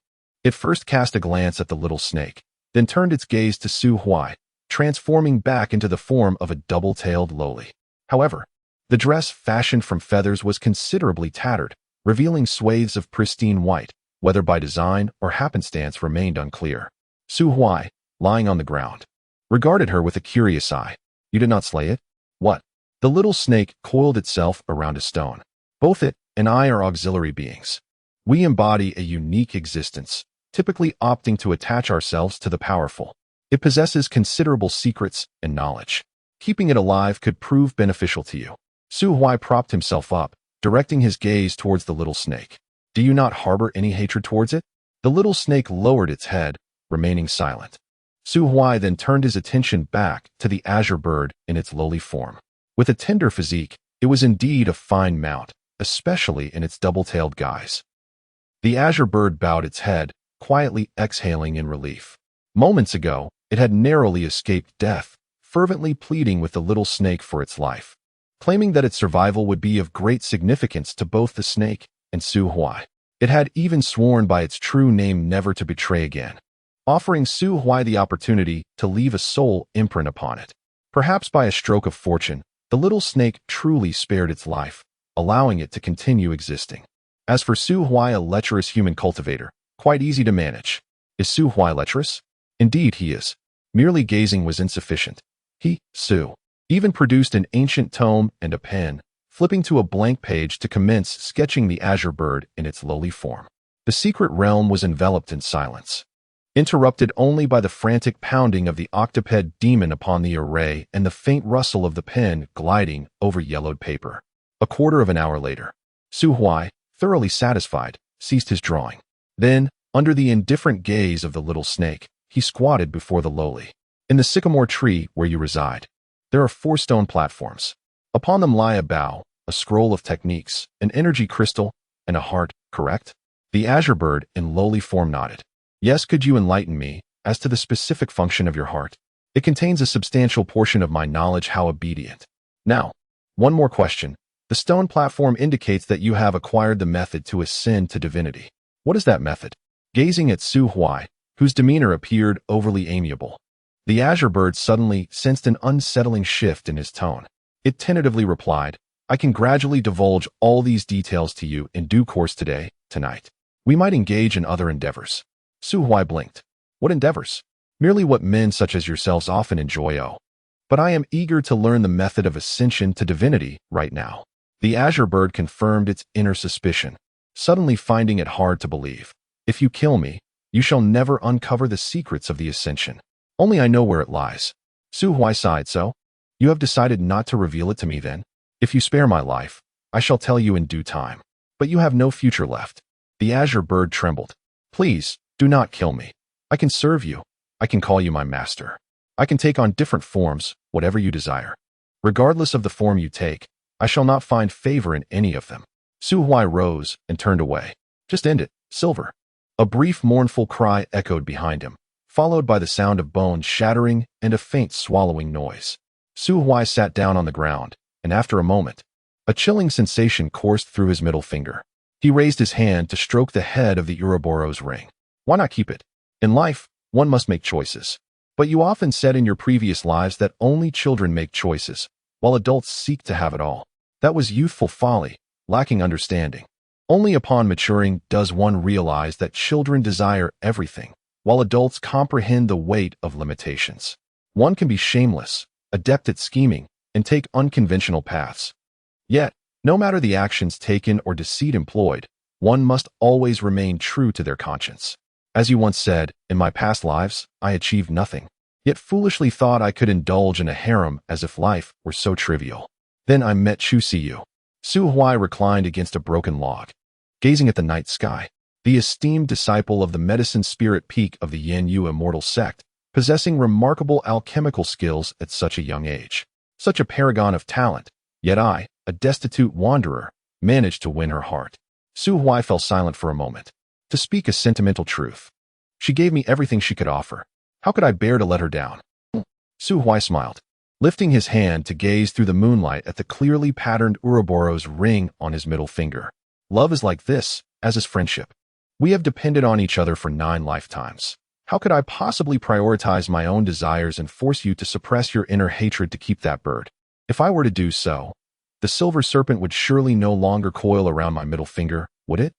It first cast a glance at the little snake, then turned its gaze to Su Huai, transforming back into the form of a double-tailed loli. However, the dress fashioned from feathers was considerably tattered, revealing swathes of pristine white, whether by design or happenstance remained unclear. Su Huai, lying on the ground, regarded her with a curious eye. You did not slay it? What? The little snake coiled itself around a stone. Both it and I are auxiliary beings. We embody a unique existence, typically opting to attach ourselves to the powerful. It possesses considerable secrets and knowledge. Keeping it alive could prove beneficial to you. Su Huai propped himself up, directing his gaze towards the little snake. Do you not harbor any hatred towards it? The little snake lowered its head, remaining silent. Su Huai then turned his attention back to the azure bird in its lowly form. With a tender physique, it was indeed a fine mount, especially in its double-tailed guise. The azure bird bowed its head, quietly exhaling in relief. Moments ago, it had narrowly escaped death, fervently pleading with the little snake for its life, claiming that its survival would be of great significance to both the snake and Su Huai. It had even sworn by its true name never to betray again, offering Su Huai the opportunity to leave a soul imprint upon it. Perhaps by a stroke of fortune, the little snake truly spared its life, allowing it to continue existing. As for Su Huai, a lecherous human cultivator, quite easy to manage. Is Su Huai lecherous? Indeed he is. Merely gazing was insufficient. He, Su, even produced an ancient tome and a pen, flipping to a blank page to commence sketching the azure bird in its lowly form. The secret realm was enveloped in silence. interrupted only by the frantic pounding of the octoped demon upon the array and the faint rustle of the pen gliding over yellowed paper. A quarter of an hour later, Su Huai, thoroughly satisfied, ceased his drawing. Then, under the indifferent gaze of the little snake, he squatted before the lowly. In the sycamore tree where you reside, there are 4 stone platforms. Upon them lie a bow, a scroll of techniques, an energy crystal, and a heart, correct? The azure bird in lowly form nodded. Yes, could you enlighten me as to the specific function of your heart? It contains a substantial portion of my knowledge. How obedient. Now, one more question. The stone platform indicates that you have acquired the method to ascend to divinity. What is that method? Gazing at Su Huai, whose demeanor appeared overly amiable, the azure bird suddenly sensed an unsettling shift in his tone. It tentatively replied, I can gradually divulge all these details to you in due course tonight. We might engage in other endeavors. Su Huai blinked. What endeavors? Merely what men such as yourselves often enjoy. Oh. But I am eager to learn the method of ascension to divinity right now. The azure bird confirmed its inner suspicion, suddenly finding it hard to believe. If you kill me, you shall never uncover the secrets of the ascension. Only I know where it lies. Su Huai sighed. So? You have decided not to reveal it to me then? If you spare my life, I shall tell you in due time. But you have no future left. The azure bird trembled. Please, do not kill me. I can serve you. I can call you my master. I can take on different forms, whatever you desire. Regardless of the form you take, I shall not find favor in any of them. Su Huai rose and turned away. Just end it, Silver. A brief mournful cry echoed behind him, followed by the sound of bones shattering and a faint swallowing noise. Su Huai sat down on the ground, and after a moment, a chilling sensation coursed through his middle finger. He raised his hand to stroke the head of the Ouroboros ring. Why not keep it? In life, one must make choices. But you often said in your previous lives that only children make choices, while adults seek to have it all. That was youthful folly, lacking understanding. Only upon maturing does one realize that children desire everything, while adults comprehend the weight of limitations. One can be shameless, adept at scheming, and take unconventional paths. Yet, no matter the actions taken or deceit employed, one must always remain true to their conscience. As you once said, in my past lives, I achieved nothing, yet foolishly thought I could indulge in a harem as if life were so trivial. Then I met Chu Siyu. Su Huai reclined against a broken log, gazing at the night sky. The esteemed disciple of the medicine spirit peak of the Yin Yu immortal sect, possessing remarkable alchemical skills at such a young age. Such a paragon of talent, yet I, a destitute wanderer, managed to win her heart. Su Huai fell silent for a moment. To speak a sentimental truth, she gave me everything she could offer. How could I bear to let her down? Su Huai smiled, lifting his hand to gaze through the moonlight at the clearly patterned Ouroboros ring on his middle finger. Love is like this, as is friendship. We have depended on each other for 9 lifetimes. How could I possibly prioritize my own desires and force you to suppress your inner hatred to keep that bird? If I were to do so, the silver serpent would surely no longer coil around my middle finger, would it?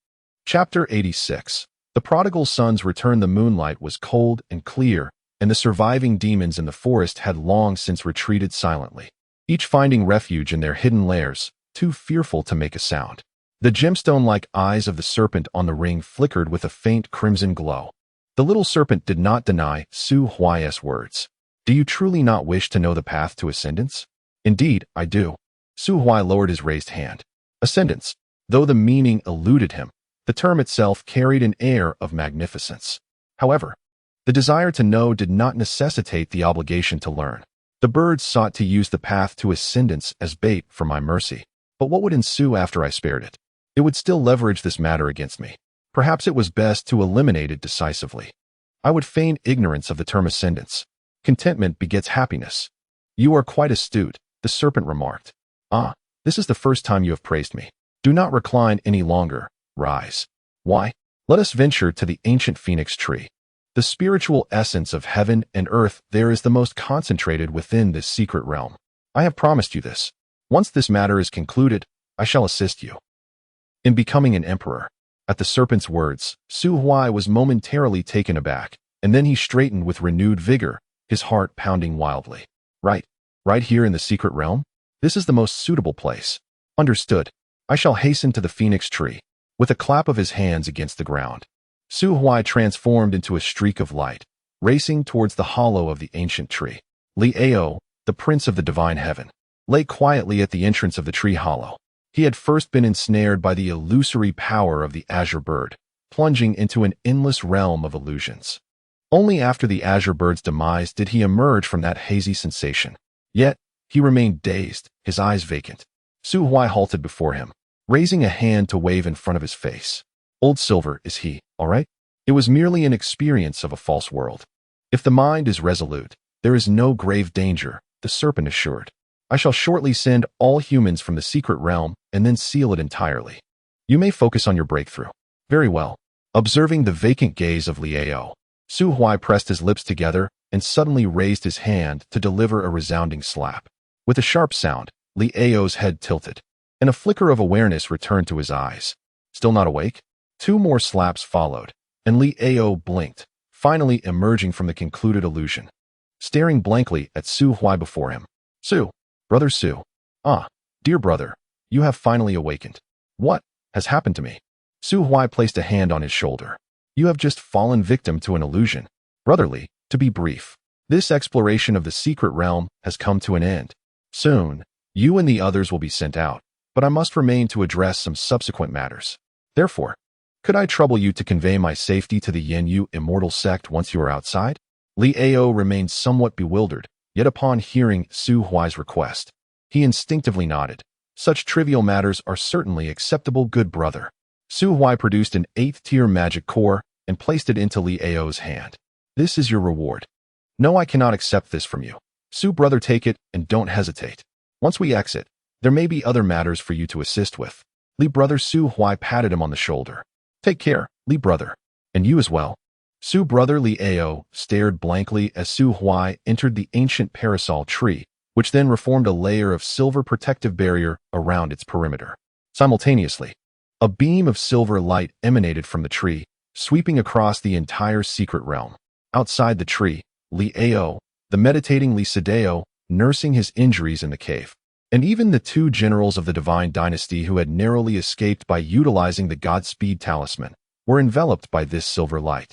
Chapter 86. The prodigal son's return. The moonlight was cold and clear, and the surviving demons in the forest had long since retreated silently, each finding refuge in their hidden lairs, too fearful to make a sound. The gemstone-like eyes of the serpent on the ring flickered with a faint crimson glow. The little serpent did not deny Su Huai's words. Do you truly not wish to know the path to ascendance? Indeed, I do. Su Huai lowered his raised hand. Ascendance, though the meaning eluded him, the term itself carried an air of magnificence. However, the desire to know did not necessitate the obligation to learn. The birds sought to use the path to ascendance as bait for my mercy. But what would ensue after I spared it? It would still leverage this matter against me. Perhaps it was best to eliminate it decisively. I would feign ignorance of the term ascendance. Contentment begets happiness. You are quite astute, the serpent remarked. Ah, this is the first time you have praised me. Do not recline any longer. Rise. Why? Let us venture to the ancient phoenix tree. The spiritual essence of heaven and earth there is the most concentrated within this secret realm. I have promised you this. Once this matter is concluded, I shall assist you in becoming an emperor. At the serpent's words, Su Huai was momentarily taken aback, and then he straightened with renewed vigor, his heart pounding wildly. Right here in the secret realm? This is the most suitable place. Understood. I shall hasten to the phoenix tree. With a clap of his hands against the ground, Su Huai transformed into a streak of light, racing towards the hollow of the ancient tree. Liao, the prince of the divine heaven, lay quietly at the entrance of the tree hollow. He had first been ensnared by the illusory power of the azure bird, plunging into an endless realm of illusions. Only after the azure bird's demise did he emerge from that hazy sensation. Yet, he remained dazed, his eyes vacant. Su Huai halted before him, raising a hand to wave in front of his face. Old Silver, is he, all right? It was merely an experience of a false world. If the mind is resolute, there is no grave danger, the serpent assured. I shall shortly send all humans from the secret realm and then seal it entirely. You may focus on your breakthrough. Very well. Observing the vacant gaze of Liao, Su Huai pressed his lips together and suddenly raised his hand to deliver a resounding slap. With a sharp sound, Liao's head tilted, and a flicker of awareness returned to his eyes. Still not awake? 2 more slaps followed, and Liao blinked, finally emerging from the concluded illusion. Staring blankly at Su Huai before him. Su, brother Su. Ah, dear brother, you have finally awakened. What has happened to me? Su Huai placed a hand on his shoulder. You have just fallen victim to an illusion. Brotherly, to be brief, this exploration of the secret realm has come to an end. Soon, you and the others will be sent out, but I must remain to address some subsequent matters. Therefore, could I trouble you to convey my safety to the Yenyu immortal sect once you are outside? Liao remained somewhat bewildered, yet upon hearing Su Huai's request, he instinctively nodded. Such trivial matters are certainly acceptable, good brother. Su Huai produced an 8th-tier magic core and placed it into Liao's hand. This is your reward. No, I cannot accept this from you. Su brother, take it and don't hesitate. Once we exit, there may be other matters for you to assist with. Li brother Su Huai patted him on the shoulder. Take care, Li brother. And you as well. Su brother Liao stared blankly as Su Huai entered the ancient parasol tree, which then reformed a layer of silver protective barrier around its perimeter. Simultaneously, a beam of silver light emanated from the tree, sweeping across the entire secret realm. Outside the tree, Liao, the meditating Li Sideo, nursing his injuries in the cave, and even the 2 generals of the divine dynasty who had narrowly escaped by utilizing the Godspeed talisman, were enveloped by this silver light.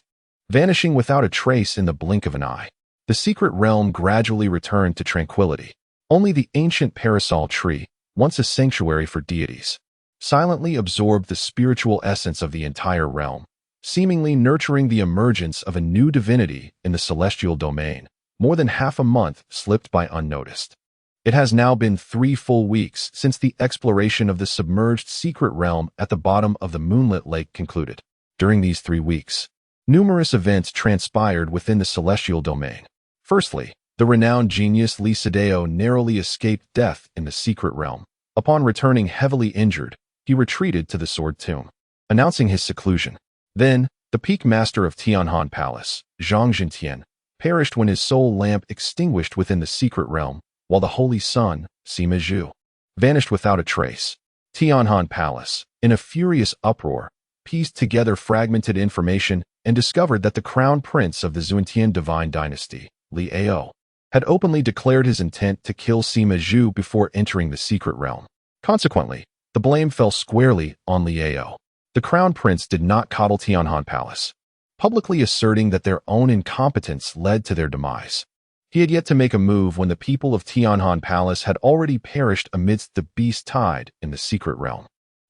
Vanishing without a trace in the blink of an eye, the secret realm gradually returned to tranquility. Only the ancient parasol tree, once a sanctuary for deities, silently absorbed the spiritual essence of the entire realm, seemingly nurturing the emergence of a new divinity in the celestial domain. More than half a month slipped by unnoticed. It has now been 3 full weeks since the exploration of the submerged secret realm at the bottom of the moonlit lake concluded. During these 3 weeks, numerous events transpired within the celestial domain. Firstly, the renowned genius Li Sideo narrowly escaped death in the secret realm. Upon returning heavily injured, he retreated to the Sword Tomb, announcing his seclusion. Then, the peak master of Tianhan Palace, Zhang Jintian, perished when his soul lamp extinguished within the secret realm, while the holy son, Sima Zhu, vanished without a trace. Tianhan Palace, in a furious uproar, pieced together fragmented information and discovered that the crown prince of the Zhuantian divine dynasty, Liao, had openly declared his intent to kill Sima Zhu before entering the secret realm. Consequently, the blame fell squarely on Liao. The crown prince did not coddle Tianhan Palace, publicly asserting that their own incompetence led to their demise. He had yet to make a move when the people of Tianhan Palace had already perished amidst the beast tide in the secret realm.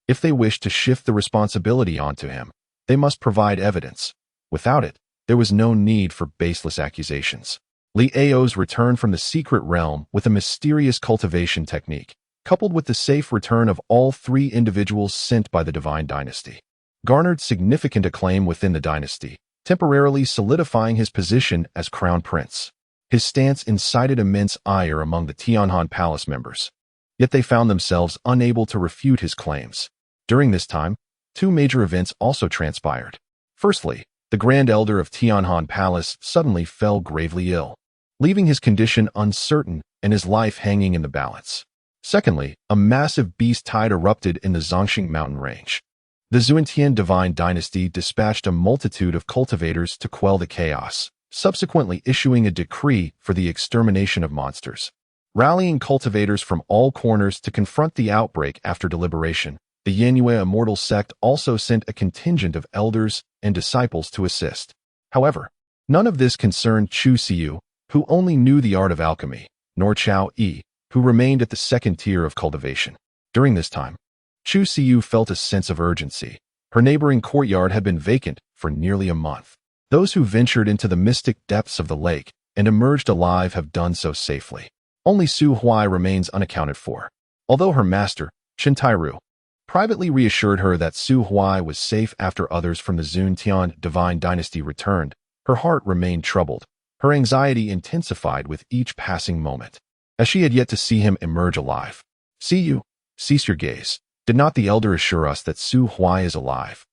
If they wished to shift the responsibility onto him, they must provide evidence. Without it, there was no need for baseless accusations. Liao's return from the secret realm with a mysterious cultivation technique, coupled with the safe return of all 3 individuals sent by the divine dynasty, garnered significant acclaim within the dynasty, temporarily solidifying his position as crown prince. His stance incited immense ire among the Tianhan Palace members, yet they found themselves unable to refute his claims. During this time, 2 major events also transpired. Firstly, the Grand Elder of Tianhan Palace suddenly fell gravely ill, leaving his condition uncertain and his life hanging in the balance. Secondly, a massive beast tide erupted in the Zhongxing mountain range. The Zhuantian divine dynasty dispatched a multitude of cultivators to quell the chaos, subsequently issuing a decree for the extermination of monsters. Rallying cultivators from all corners to confront the outbreak after deliberation, The Yanue Immortal sect also sent a contingent of elders and disciples to assist. However, none of this concerned Chu Siyu, who only knew the art of alchemy, nor Chao Yi, who remained at the second tier of cultivation. During this time, Chu Siyu felt a sense of urgency. Her neighboring courtyard had been vacant for nearly a month. Those who ventured into the mystic depths of the lake and emerged alive have done so safely. Only Su Huai remains unaccounted for. Although her master, Chen Tairu, privately reassured her that Su Huai was safe after others from the Zuntian divine dynasty returned, her heart remained troubled. Her anxiety intensified with each passing moment, as she had yet to see him emerge alive. "See you, cease your gaze. Did not the elder assure us that Su Huai is alive?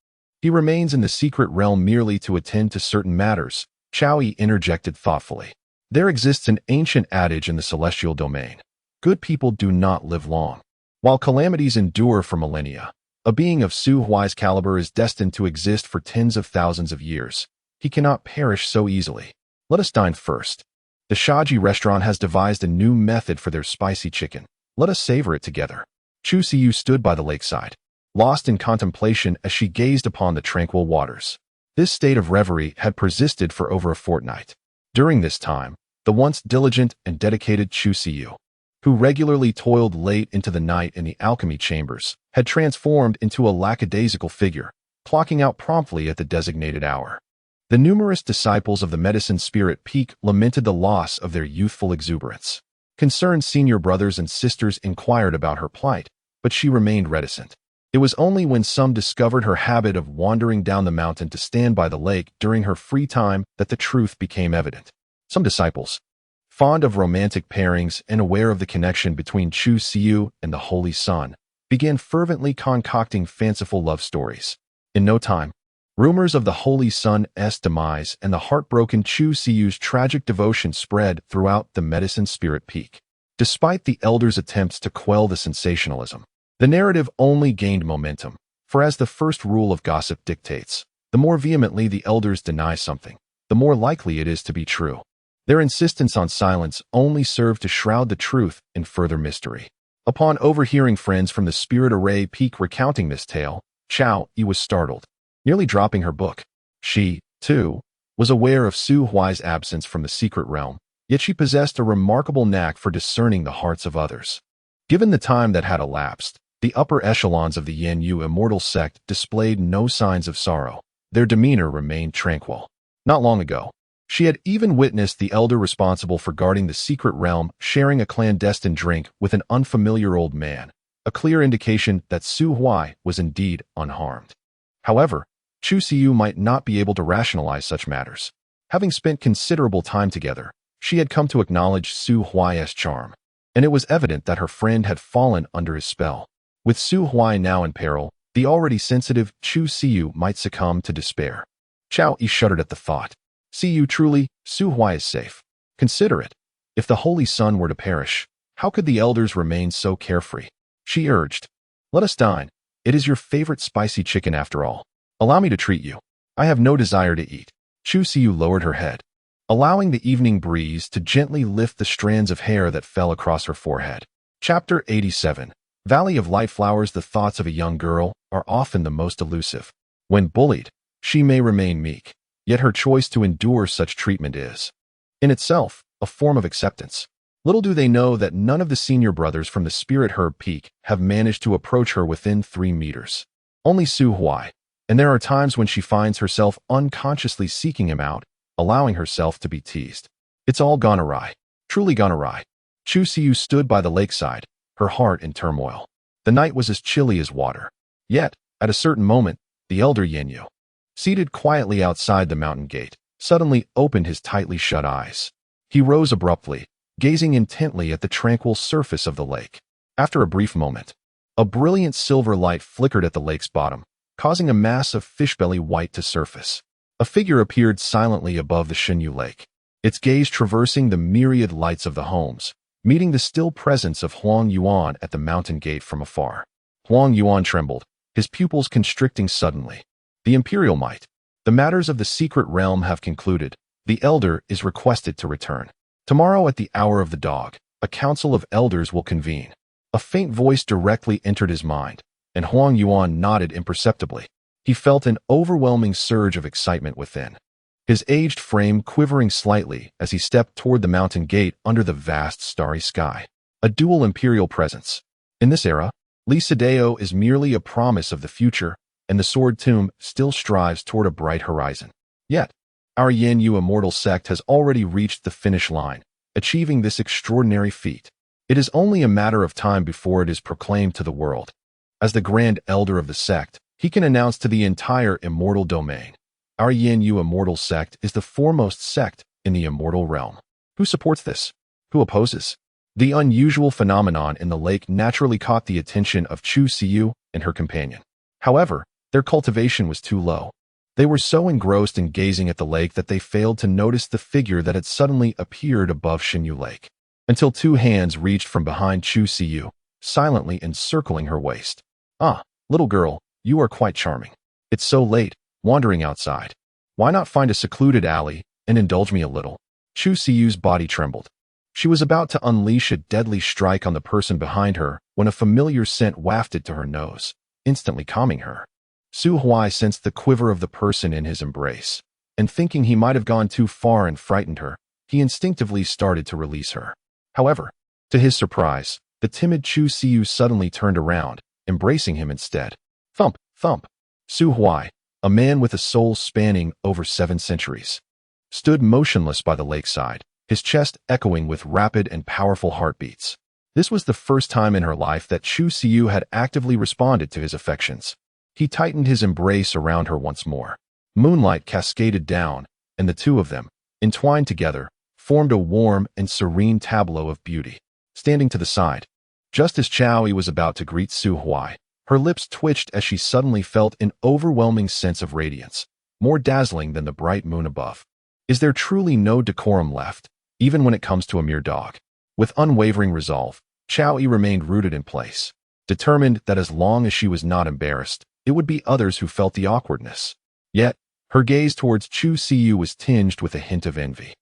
He remains in the secret realm merely to attend to certain matters," Chao Yi interjected thoughtfully. "There exists an ancient adage in the celestial domain. Good people do not live long. While calamities endure for millennia, a being of Su Huai's caliber is destined to exist for tens of thousands of years. He cannot perish so easily. Let us dine first. The Shaji restaurant has devised a new method for their spicy chicken. Let us savor it together." Chu Siyu stood by the lakeside, lost in contemplation as she gazed upon the tranquil waters. This state of reverie had persisted for over a fortnight. During this time, the once diligent and dedicated Chu Siyu, who regularly toiled late into the night in the alchemy chambers, had transformed into a lackadaisical figure, clocking out promptly at the designated hour. The numerous disciples of the medicine spirit peak lamented the loss of their youthful exuberance. Concerned senior brothers and sisters inquired about her plight, but she remained reticent. It was only when some discovered her habit of wandering down the mountain to stand by the lake during her free time that the truth became evident. Some disciples, fond of romantic pairings and aware of the connection between Chu Siyu and the Holy Sun, began fervently concocting fanciful love stories. In no time, rumors of the Holy Sun's demise and the heartbroken Chu Siyu's tragic devotion spread throughout the medicine spirit peak. Despite the elders' attempts to quell the sensationalism, the narrative only gained momentum, for as the first rule of gossip dictates, the more vehemently the elders deny something, the more likely it is to be true. Their insistence on silence only served to shroud the truth in further mystery. Upon overhearing friends from the Spirit Array Peak recounting this tale, Chao Yi was startled, nearly dropping her book. She, too, was aware of Su Huai's absence from the secret realm, yet she possessed a remarkable knack for discerning the hearts of others. Given the time that had elapsed, the upper echelons of the Yanue Immortal sect displayed no signs of sorrow. Their demeanor remained tranquil. Not long ago, she had even witnessed the elder responsible for guarding the secret realm sharing a clandestine drink with an unfamiliar old man, a clear indication that Su Huai was indeed unharmed. However, Chu Siyu might not be able to rationalize such matters. Having spent considerable time together, she had come to acknowledge Su Huai's charm, and it was evident that her friend had fallen under his spell. With Su Huai now in peril, the already sensitive Chu Siyu might succumb to despair. Chao Yi shuddered at the thought. "Siyu, truly, Su Huai is safe. Consider it. If the Holy Sun were to perish, how could the elders remain so carefree?" She urged. "Let us dine. It is your favorite spicy chicken after all. Allow me to treat you. I have no desire to eat." Chu Siyu lowered her head, allowing the evening breeze to gently lift the strands of hair that fell across her forehead. Chapter 87. Valley of Light Flowers. The thoughts of a young girl are often the most elusive. When bullied, she may remain meek, yet her choice to endure such treatment is, in itself, a form of acceptance. Little do they know that none of the senior brothers from the Spirit Herb Peak have managed to approach her within 3 meters. Only Su Huai, and there are times when she finds herself unconsciously seeking him out, allowing herself to be teased. It's all gone awry, truly gone awry. Chu Siyu stood by the lakeside, her heart in turmoil. The night was as chilly as water. Yet, at a certain moment, the elder Yanyu, seated quietly outside the mountain gate, suddenly opened his tightly shut eyes. He rose abruptly, gazing intently at the tranquil surface of the lake. After a brief moment, a brilliant silver light flickered at the lake's bottom, causing a mass of fishbelly white to surface. A figure appeared silently above the Shinyu Lake, its gaze traversing the myriad lights of the homes, meeting the still presence of Huang Yuan at the mountain gate from afar. Huang Yuan trembled, his pupils constricting suddenly. The Imperial might. The matters of the secret realm have concluded. The elder is requested to return. Tomorrow at the hour of the dog, a council of elders will convene. A faint voice directly entered his mind, and Huang Yuan nodded imperceptibly. He felt an overwhelming surge of excitement within, his aged frame quivering slightly as he stepped toward the mountain gate under the vast starry sky. A dual imperial presence. In this era, Li Sideo is merely a promise of the future, and the Sword Tomb still strives toward a bright horizon. Yet, our Yin Yu immortal sect has already reached the finish line, achieving this extraordinary feat. It is only a matter of time before it is proclaimed to the world. As the Grand Elder of the sect, he can announce to the entire immortal domain, our Yin Yu immortal sect is the foremost sect in the immortal realm. Who supports this? Who opposes? The unusual phenomenon in the lake naturally caught the attention of Chu Siyu and her companion. However, their cultivation was too low. They were so engrossed in gazing at the lake that they failed to notice the figure that had suddenly appeared above Xinyu Lake, until two hands reached from behind Chu Siyu, silently encircling her waist. "Ah, little girl, you are quite charming. It's so late, wandering outside. Why not find a secluded alley and indulge me a little?" Chu Siyu's body trembled. She was about to unleash a deadly strike on the person behind her when a familiar scent wafted to her nose, instantly calming her. Su Huai sensed the quiver of the person in his embrace, and thinking he might have gone too far and frightened her, he instinctively started to release her. However, to his surprise, the timid Chu Siyu suddenly turned around, embracing him instead. Thump, thump. Su Huai, a man with a soul spanning over 7 centuries, stood motionless by the lakeside, his chest echoing with rapid and powerful heartbeats. This was the first time in her life that Chu Siyu had actively responded to his affections. He tightened his embrace around her once more. Moonlight cascaded down, and the two of them, entwined together, formed a warm and serene tableau of beauty. Standing to the side, just as Chao Yi was about to greet Su Huai, her lips twitched as she suddenly felt an overwhelming sense of radiance, more dazzling than the bright moon above. Is there truly no decorum left, even when it comes to a mere dog? With unwavering resolve, Chao Yi remained rooted in place, determined that as long as she was not embarrassed, it would be others who felt the awkwardness. Yet, her gaze towards Chu Siyu was tinged with a hint of envy.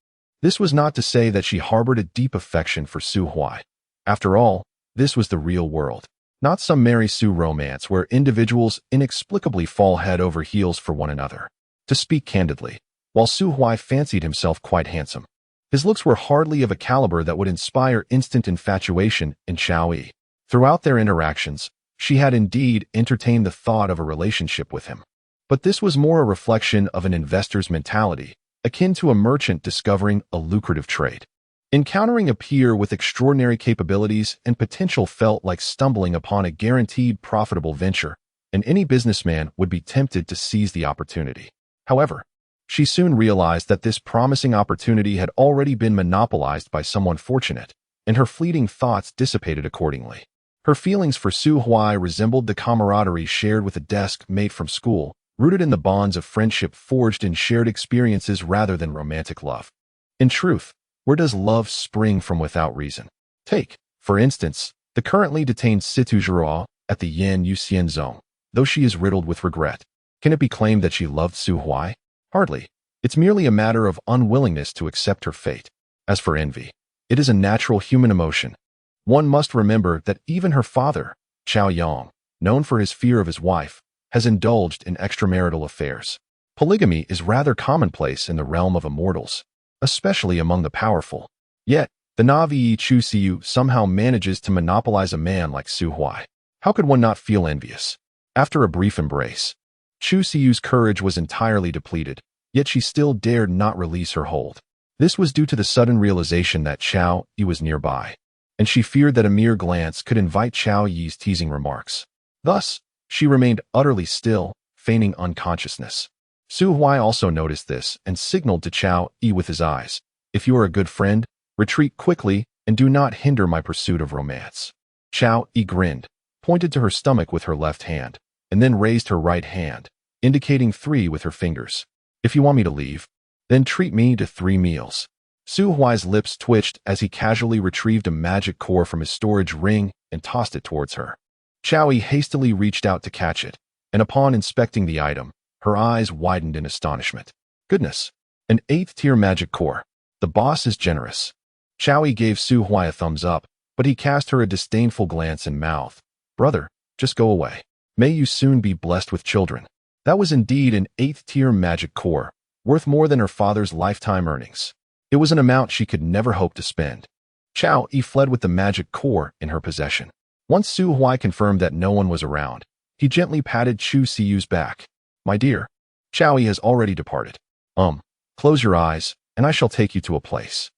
This was not to say that she harbored a deep affection for Su Huai. After all, this was the real world, not some Mary Sue romance where individuals inexplicably fall head over heels for one another. To speak candidly, while Su Huai fancied himself quite handsome, his looks were hardly of a caliber that would inspire instant infatuation in Chao Yi. Throughout their interactions, she had indeed entertained the thought of a relationship with him. But this was more a reflection of an investor's mentality, akin to a merchant discovering a lucrative trade. Encountering a peer with extraordinary capabilities and potential felt like stumbling upon a guaranteed profitable venture, and any businessman would be tempted to seize the opportunity. However, she soon realized that this promising opportunity had already been monopolized by someone fortunate, and her fleeting thoughts dissipated accordingly. Her feelings for Su Huai resembled the camaraderie shared with a desk mate from school, rooted in the bonds of friendship forged in shared experiences rather than romantic love. In truth, where does love spring from without reason? Take, for instance, the currently detained Situ Zhuo at the Yan Yuxian Zone. Though she is riddled with regret, can it be claimed that she loved Su Huai? Hardly. It's merely a matter of unwillingness to accept her fate. As for envy, it is a natural human emotion. One must remember that even her father, Chao Yang, known for his fear of his wife, has indulged in extramarital affairs. Polygamy is rather commonplace in the realm of immortals, especially among the powerful. Yet, the Navi Chu Siyu somehow manages to monopolize a man like Su Huai. How could one not feel envious? After a brief embrace, Chu Siyu's courage was entirely depleted, yet she still dared not release her hold. This was due to the sudden realization that Chao Yi was nearby, and she feared that a mere glance could invite Chao Yi's teasing remarks. Thus, she remained utterly still, feigning unconsciousness. Su Huai also noticed this and signaled to Chao Yi with his eyes, "If you are a good friend, retreat quickly and do not hinder my pursuit of romance." Chao Yi grinned, pointed to her stomach with her left hand, and then raised her right hand, indicating 3 with her fingers. "If you want me to leave, then treat me to 3 meals." Su Huai's lips twitched as he casually retrieved a magic core from his storage ring and tossed it towards her. Chao Yi hastily reached out to catch it, and upon inspecting the item, her eyes widened in astonishment. Goodness, an 8th-tier magic core. The boss is generous. Chao Yi gave Su Huai a thumbs up, but he cast her a disdainful glance and mouthed, "Brother, just go away." May you soon be blessed with children. That was indeed an 8th-tier magic core, worth more than her father's lifetime earnings. It was an amount she could never hope to spend. Chao Yi fled with the magic core in her possession. Once Su Huai confirmed that no one was around, he gently patted Chu Siyu's back. My dear, Chao Yi has already departed. Close your eyes, and I shall take you to a place.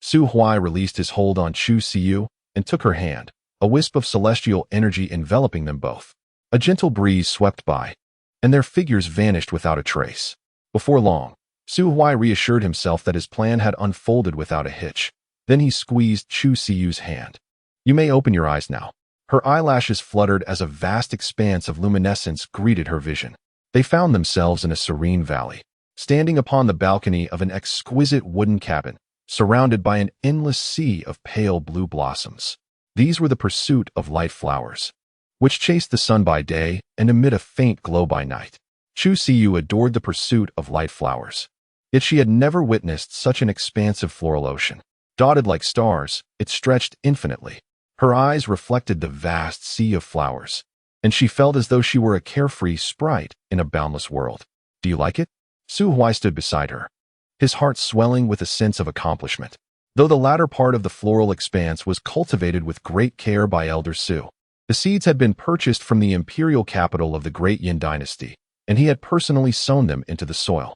Su Huai released his hold on Chu Siyu and took her hand, a wisp of celestial energy enveloping them both. A gentle breeze swept by, and their figures vanished without a trace. Before long, Su Huai reassured himself that his plan had unfolded without a hitch. Then he squeezed Chu Siyu's hand. You may open your eyes now. Her eyelashes fluttered as a vast expanse of luminescence greeted her vision. They found themselves in a serene valley, standing upon the balcony of an exquisite wooden cabin, surrounded by an endless sea of pale blue blossoms. These were the pursuit of light flowers, which chased the sun by day and emit a faint glow by night. Chu Siyu adored the pursuit of light flowers, yet she had never witnessed such an expansive floral ocean. Dotted like stars, it stretched infinitely. Her eyes reflected the vast sea of flowers, and she felt as though she were a carefree sprite in a boundless world. Do you like it? Su Huai stood beside her, his heart swelling with a sense of accomplishment. Though the latter part of the floral expanse was cultivated with great care by Elder Su, the seeds had been purchased from the imperial capital of the Great Yin Dynasty, and he had personally sown them into the soil.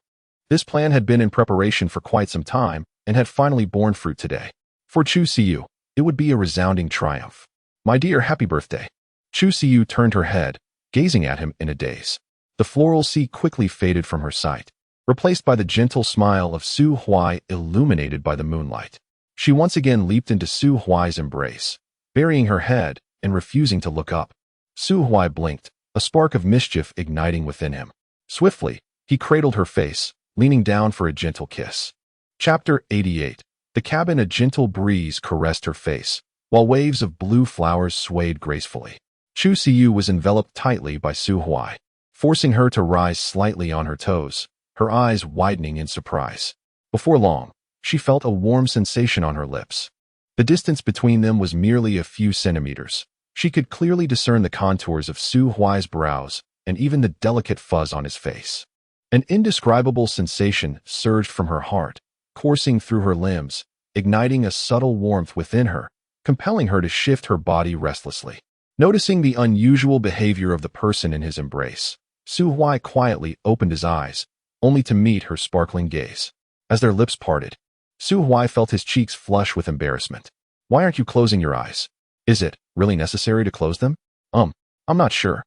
This plan had been in preparation for quite some time and had finally borne fruit today. For Chu Siyu, it would be a resounding triumph. My dear, happy birthday. Chu Siyu turned her head, gazing at him in a daze. The floral sea quickly faded from her sight, replaced by the gentle smile of Su Huai illuminated by the moonlight. She once again leaped into Su Huai's embrace, burying her head and refusing to look up. Su Huai blinked, a spark of mischief igniting within him. Swiftly, he cradled her face, leaning down for a gentle kiss. Chapter 88. The cabin. A gentle breeze caressed her face, while waves of blue flowers swayed gracefully. Chu Siyu was enveloped tightly by Su Huai, forcing her to rise slightly on her toes, her eyes widening in surprise. Before long, she felt a warm sensation on her lips. The distance between them was merely a few centimeters. She could clearly discern the contours of Su Huai's brows and even the delicate fuzz on his face. An indescribable sensation surged from her heart, coursing through her limbs, igniting a subtle warmth within her, compelling her to shift her body restlessly. Noticing the unusual behavior of the person in his embrace, Su Huai quietly opened his eyes, only to meet her sparkling gaze. As their lips parted, Su Huai felt his cheeks flush with embarrassment. Why aren't you closing your eyes? Is it really necessary to close them? I'm not sure,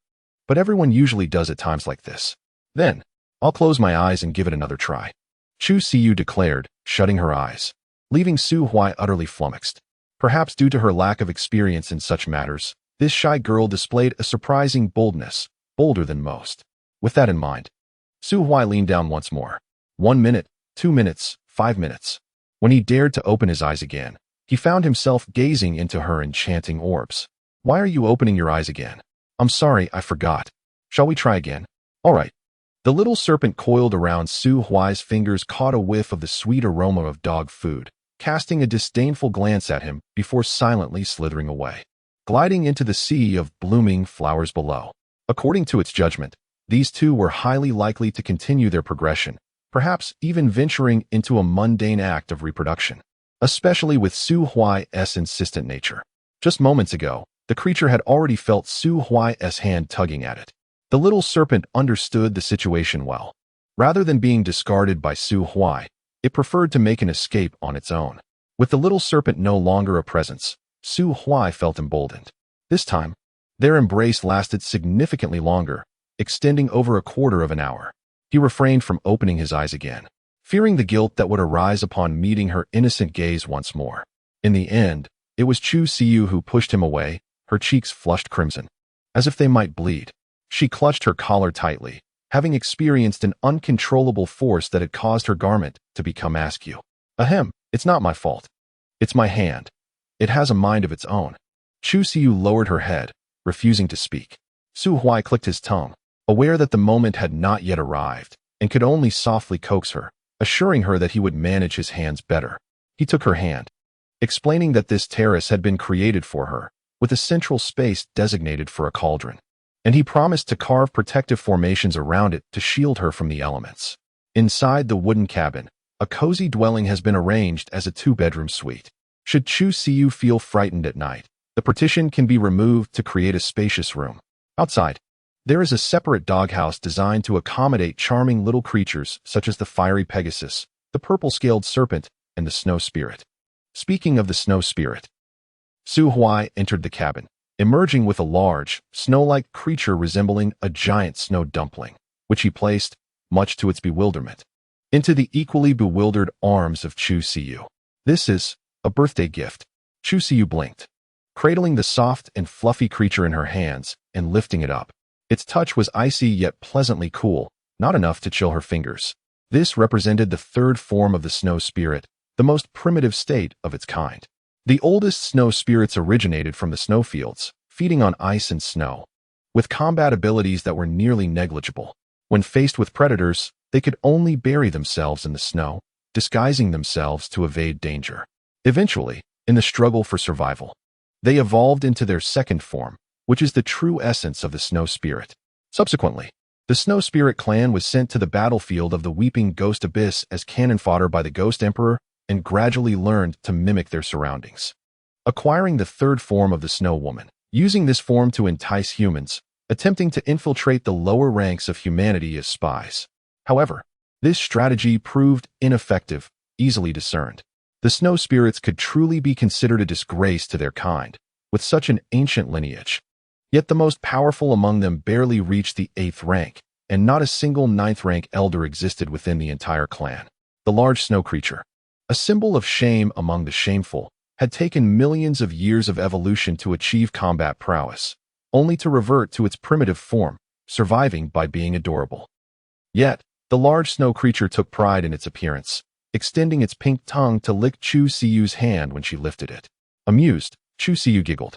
but everyone usually does at times like this. Then, I'll close my eyes and give it another try. Chu Siyu declared, shutting her eyes, leaving Su Huai utterly flummoxed. Perhaps due to her lack of experience in such matters, this shy girl displayed a surprising boldness, bolder than most. With that in mind, Su Huai leaned down once more. 1 minute, 2 minutes, 5 minutes. When he dared to open his eyes again, he found himself gazing into her enchanting orbs. Why are you opening your eyes again? I'm sorry, I forgot. Shall we try again? All right. The little serpent coiled around Su Huai's fingers caught a whiff of the sweet aroma of dog food, casting a disdainful glance at him before silently slithering away, gliding into the sea of blooming flowers below. According to its judgment, these two were highly likely to continue their progression, perhaps even venturing into a mundane act of reproduction, especially with Su Huai's insistent nature. Just moments ago, the creature had already felt Su Huai's hand tugging at it. The little serpent understood the situation well. Rather than being discarded by Su Huai, it preferred to make an escape on its own. With the little serpent no longer a presence, Su Huai felt emboldened. This time, their embrace lasted significantly longer, extending over a quarter of an hour. He refrained from opening his eyes again, fearing the guilt that would arise upon meeting her innocent gaze once more. In the end, it was Chu Siyu who pushed him away, her cheeks flushed crimson, as if they might bleed. She clutched her collar tightly, having experienced an uncontrollable force that had caused her garment to become askew. Ahem, it's not my fault. It's my hand. It has a mind of its own. Chu Siyu lowered her head, refusing to speak. Su Huai clicked his tongue, aware that the moment had not yet arrived, and could only softly coax her, assuring her that he would manage his hands better. He took her hand, explaining that this terrace had been created for her, with a central space designated for a cauldron. and he promised to carve protective formations around it to shield her from the elements. Inside the wooden cabin, a cozy dwelling has been arranged as a two-bedroom suite. Should Chu Siyu feel frightened at night, the partition can be removed to create a spacious room. Outside, there is a separate doghouse designed to accommodate charming little creatures such as the fiery Pegasus, the purple-scaled serpent, and the snow spirit. Speaking of the snow spirit, Su Huai entered the cabin, emerging with a large, snow-like creature resembling a giant snow dumpling, which he placed, much to its bewilderment, into the equally bewildered arms of Chu Siyu. "This is a birthday gift." Chu Siyu blinked, cradling the soft and fluffy creature in her hands and lifting it up. Its touch was icy yet pleasantly cool, not enough to chill her fingers. This represented the third form of the snow spirit, the most primitive state of its kind. The oldest snow spirits originated from the snowfields, feeding on ice and snow, with combat abilities that were nearly negligible. When faced with predators, they could only bury themselves in the snow, disguising themselves to evade danger. Eventually, in the struggle for survival, they evolved into their second form, which is the true essence of the snow spirit. Subsequently, the snow spirit clan was sent to the battlefield of the Weeping Ghost Abyss as cannon fodder by the Ghost Emperor and gradually learned to mimic their surroundings, acquiring the third form of the Snow Woman, using this form to entice humans, attempting to infiltrate the lower ranks of humanity as spies. However, this strategy proved ineffective, easily discerned. The snow spirits could truly be considered a disgrace to their kind, with such an ancient lineage. Yet the most powerful among them barely reached the 8th rank, and not a single 9th rank elder existed within the entire clan. The large snow creature, a symbol of shame among the shameful, had taken millions of years of evolution to achieve combat prowess, only to revert to its primitive form, surviving by being adorable. Yet, the large snow creature took pride in its appearance, extending its pink tongue to lick Chu Siyu's hand when she lifted it. Amused, Chu Siyu giggled,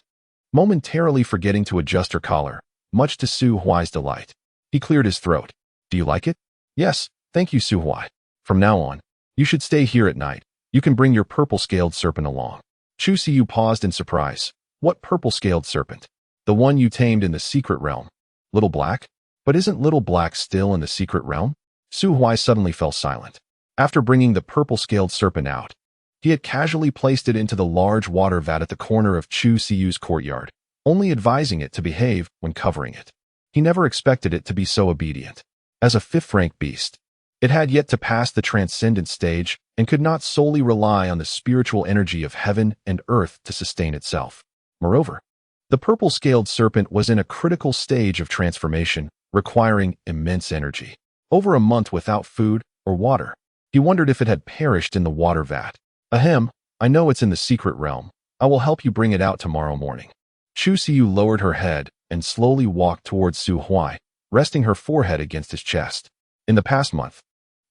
momentarily forgetting to adjust her collar, much to Su Huai's delight. He cleared his throat. "Do you like it?" "Yes, thank you, Su Huai. From now on, you should stay here at night. You can bring your purple-scaled serpent along." Chu Siyu paused in surprise. "What purple-scaled serpent?" "The one you tamed in the secret realm." "Little Black? But isn't Little Black still in the secret realm?" Su Huai suddenly fell silent. After bringing the purple-scaled serpent out, he had casually placed it into the large water vat at the corner of Chu Siyu's courtyard, only advising it to behave when covering it. He never expected it to be so obedient. As a 5th-rank beast, it had yet to pass the transcendent stage and could not solely rely on the spiritual energy of heaven and earth to sustain itself. Moreover, the purple-scaled serpent was in a critical stage of transformation, requiring immense energy. Over a month without food or water, he wondered if it had perished in the water vat. "Ahem, I know it's in the secret realm. I will help you bring it out tomorrow morning." Chu Siyu lowered her head and slowly walked towards Su Huai, resting her forehead against his chest. In the past month,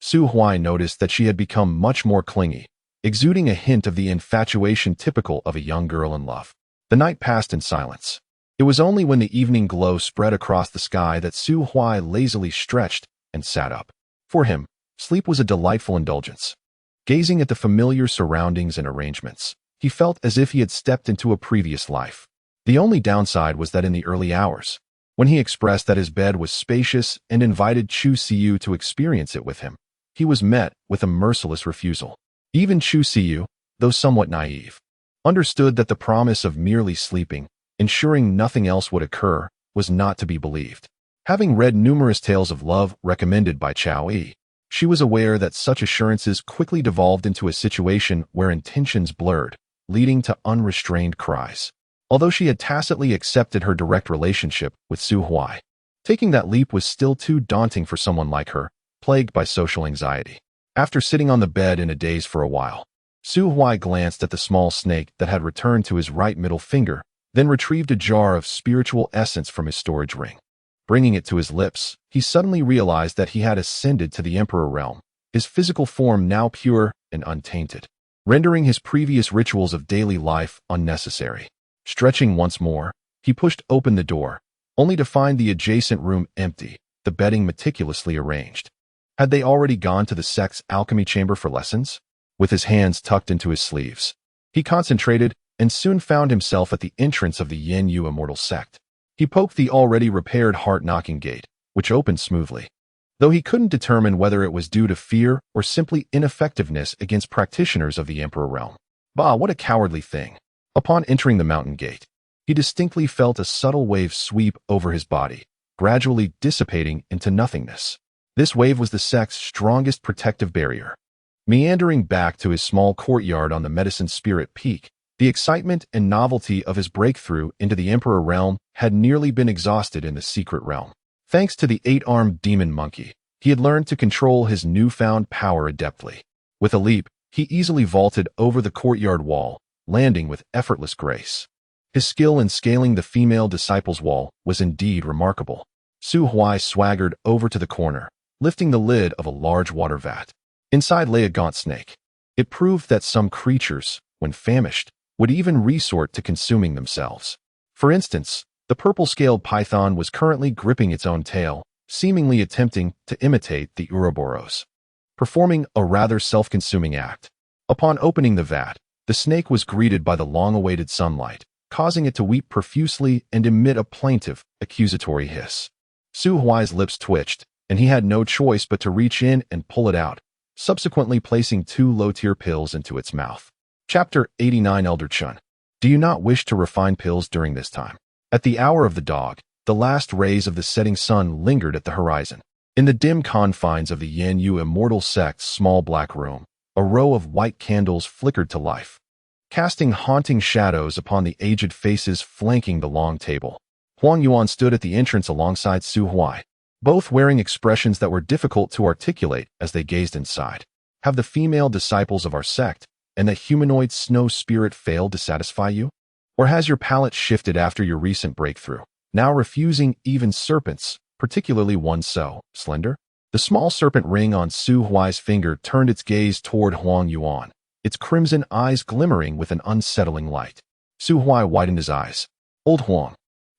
Su Huai noticed that she had become much more clingy, exuding a hint of the infatuation typical of a young girl in love. The night passed in silence. It was only when the evening glow spread across the sky that Su Huai lazily stretched and sat up. For him, sleep was a delightful indulgence. Gazing at the familiar surroundings and arrangements, he felt as if he had stepped into a previous life. The only downside was that in the early hours, when he expressed that his bed was spacious and invited Chu Siyu to experience it with him, he was met with a merciless refusal. Even Chu Siyu, though somewhat naive, understood that the promise of merely sleeping, ensuring nothing else would occur, was not to be believed. Having read numerous tales of love recommended by Chao Yi, she was aware that such assurances quickly devolved into a situation where intentions blurred, leading to unrestrained cries. Although she had tacitly accepted her direct relationship with Su Huai, taking that leap was still too daunting for someone like her, plagued by social anxiety. After sitting on the bed in a daze for a while, Su Huai glanced at the small snake that had returned to his right middle finger, then retrieved a jar of spiritual essence from his storage ring. Bringing it to his lips, he suddenly realized that he had ascended to the Emperor realm, his physical form now pure and untainted, rendering his previous rituals of daily life unnecessary. Stretching once more, he pushed open the door, only to find the adjacent room empty, the bedding meticulously arranged. Had they already gone to the sect's alchemy chamber for lessons? With his hands tucked into his sleeves, he concentrated and soon found himself at the entrance of the Yin Yu immortal sect. He poked the already repaired heart-knocking gate, which opened smoothly. Though he couldn't determine whether it was due to fear or simply ineffectiveness against practitioners of the Emperor realm. Bah, what a cowardly thing. Upon entering the mountain gate, he distinctly felt a subtle wave sweep over his body, gradually dissipating into nothingness. This wave was the sect's strongest protective barrier. Meandering back to his small courtyard on the Medicine Spirit Peak, the excitement and novelty of his breakthrough into the Emperor realm had nearly been exhausted in the secret realm. Thanks to the 8-armed demon monkey, he had learned to control his newfound power adeptly. With a leap, he easily vaulted over the courtyard wall, landing with effortless grace. His skill in scaling the female disciple's wall was indeed remarkable. Su Huai swaggered over to the corner, lifting the lid of a large water vat. Inside lay a gaunt snake. It proved that some creatures, when famished, would even resort to consuming themselves. For instance, the purple-scaled python was currently gripping its own tail, seemingly attempting to imitate the Ouroboros, performing a rather self-consuming act. Upon opening the vat, the snake was greeted by the long-awaited sunlight, causing it to weep profusely and emit a plaintive, accusatory hiss. Su Huai's lips twitched, and he had no choice but to reach in and pull it out, subsequently placing 2 low-tier pills into its mouth. Chapter 89 Elder Chun. Do you not wish to refine pills during this time? At the hour of the dog, the last rays of the setting sun lingered at the horizon. In the dim confines of the Yanyu immortal sect's small black room, a row of white candles flickered to life, casting haunting shadows upon the aged faces flanking the long table. Huang Yuan stood at the entrance alongside Su Huai, both wearing expressions that were difficult to articulate as they gazed inside. Have the female disciples of our sect and the humanoid snow spirit failed to satisfy you? Or has your palate shifted after your recent breakthrough, now refusing even serpents, particularly one so slender? The small serpent ring on Su Huai's finger turned its gaze toward Huang Yuan, its crimson eyes glimmering with an unsettling light. Su Huai widened his eyes. Old Huang,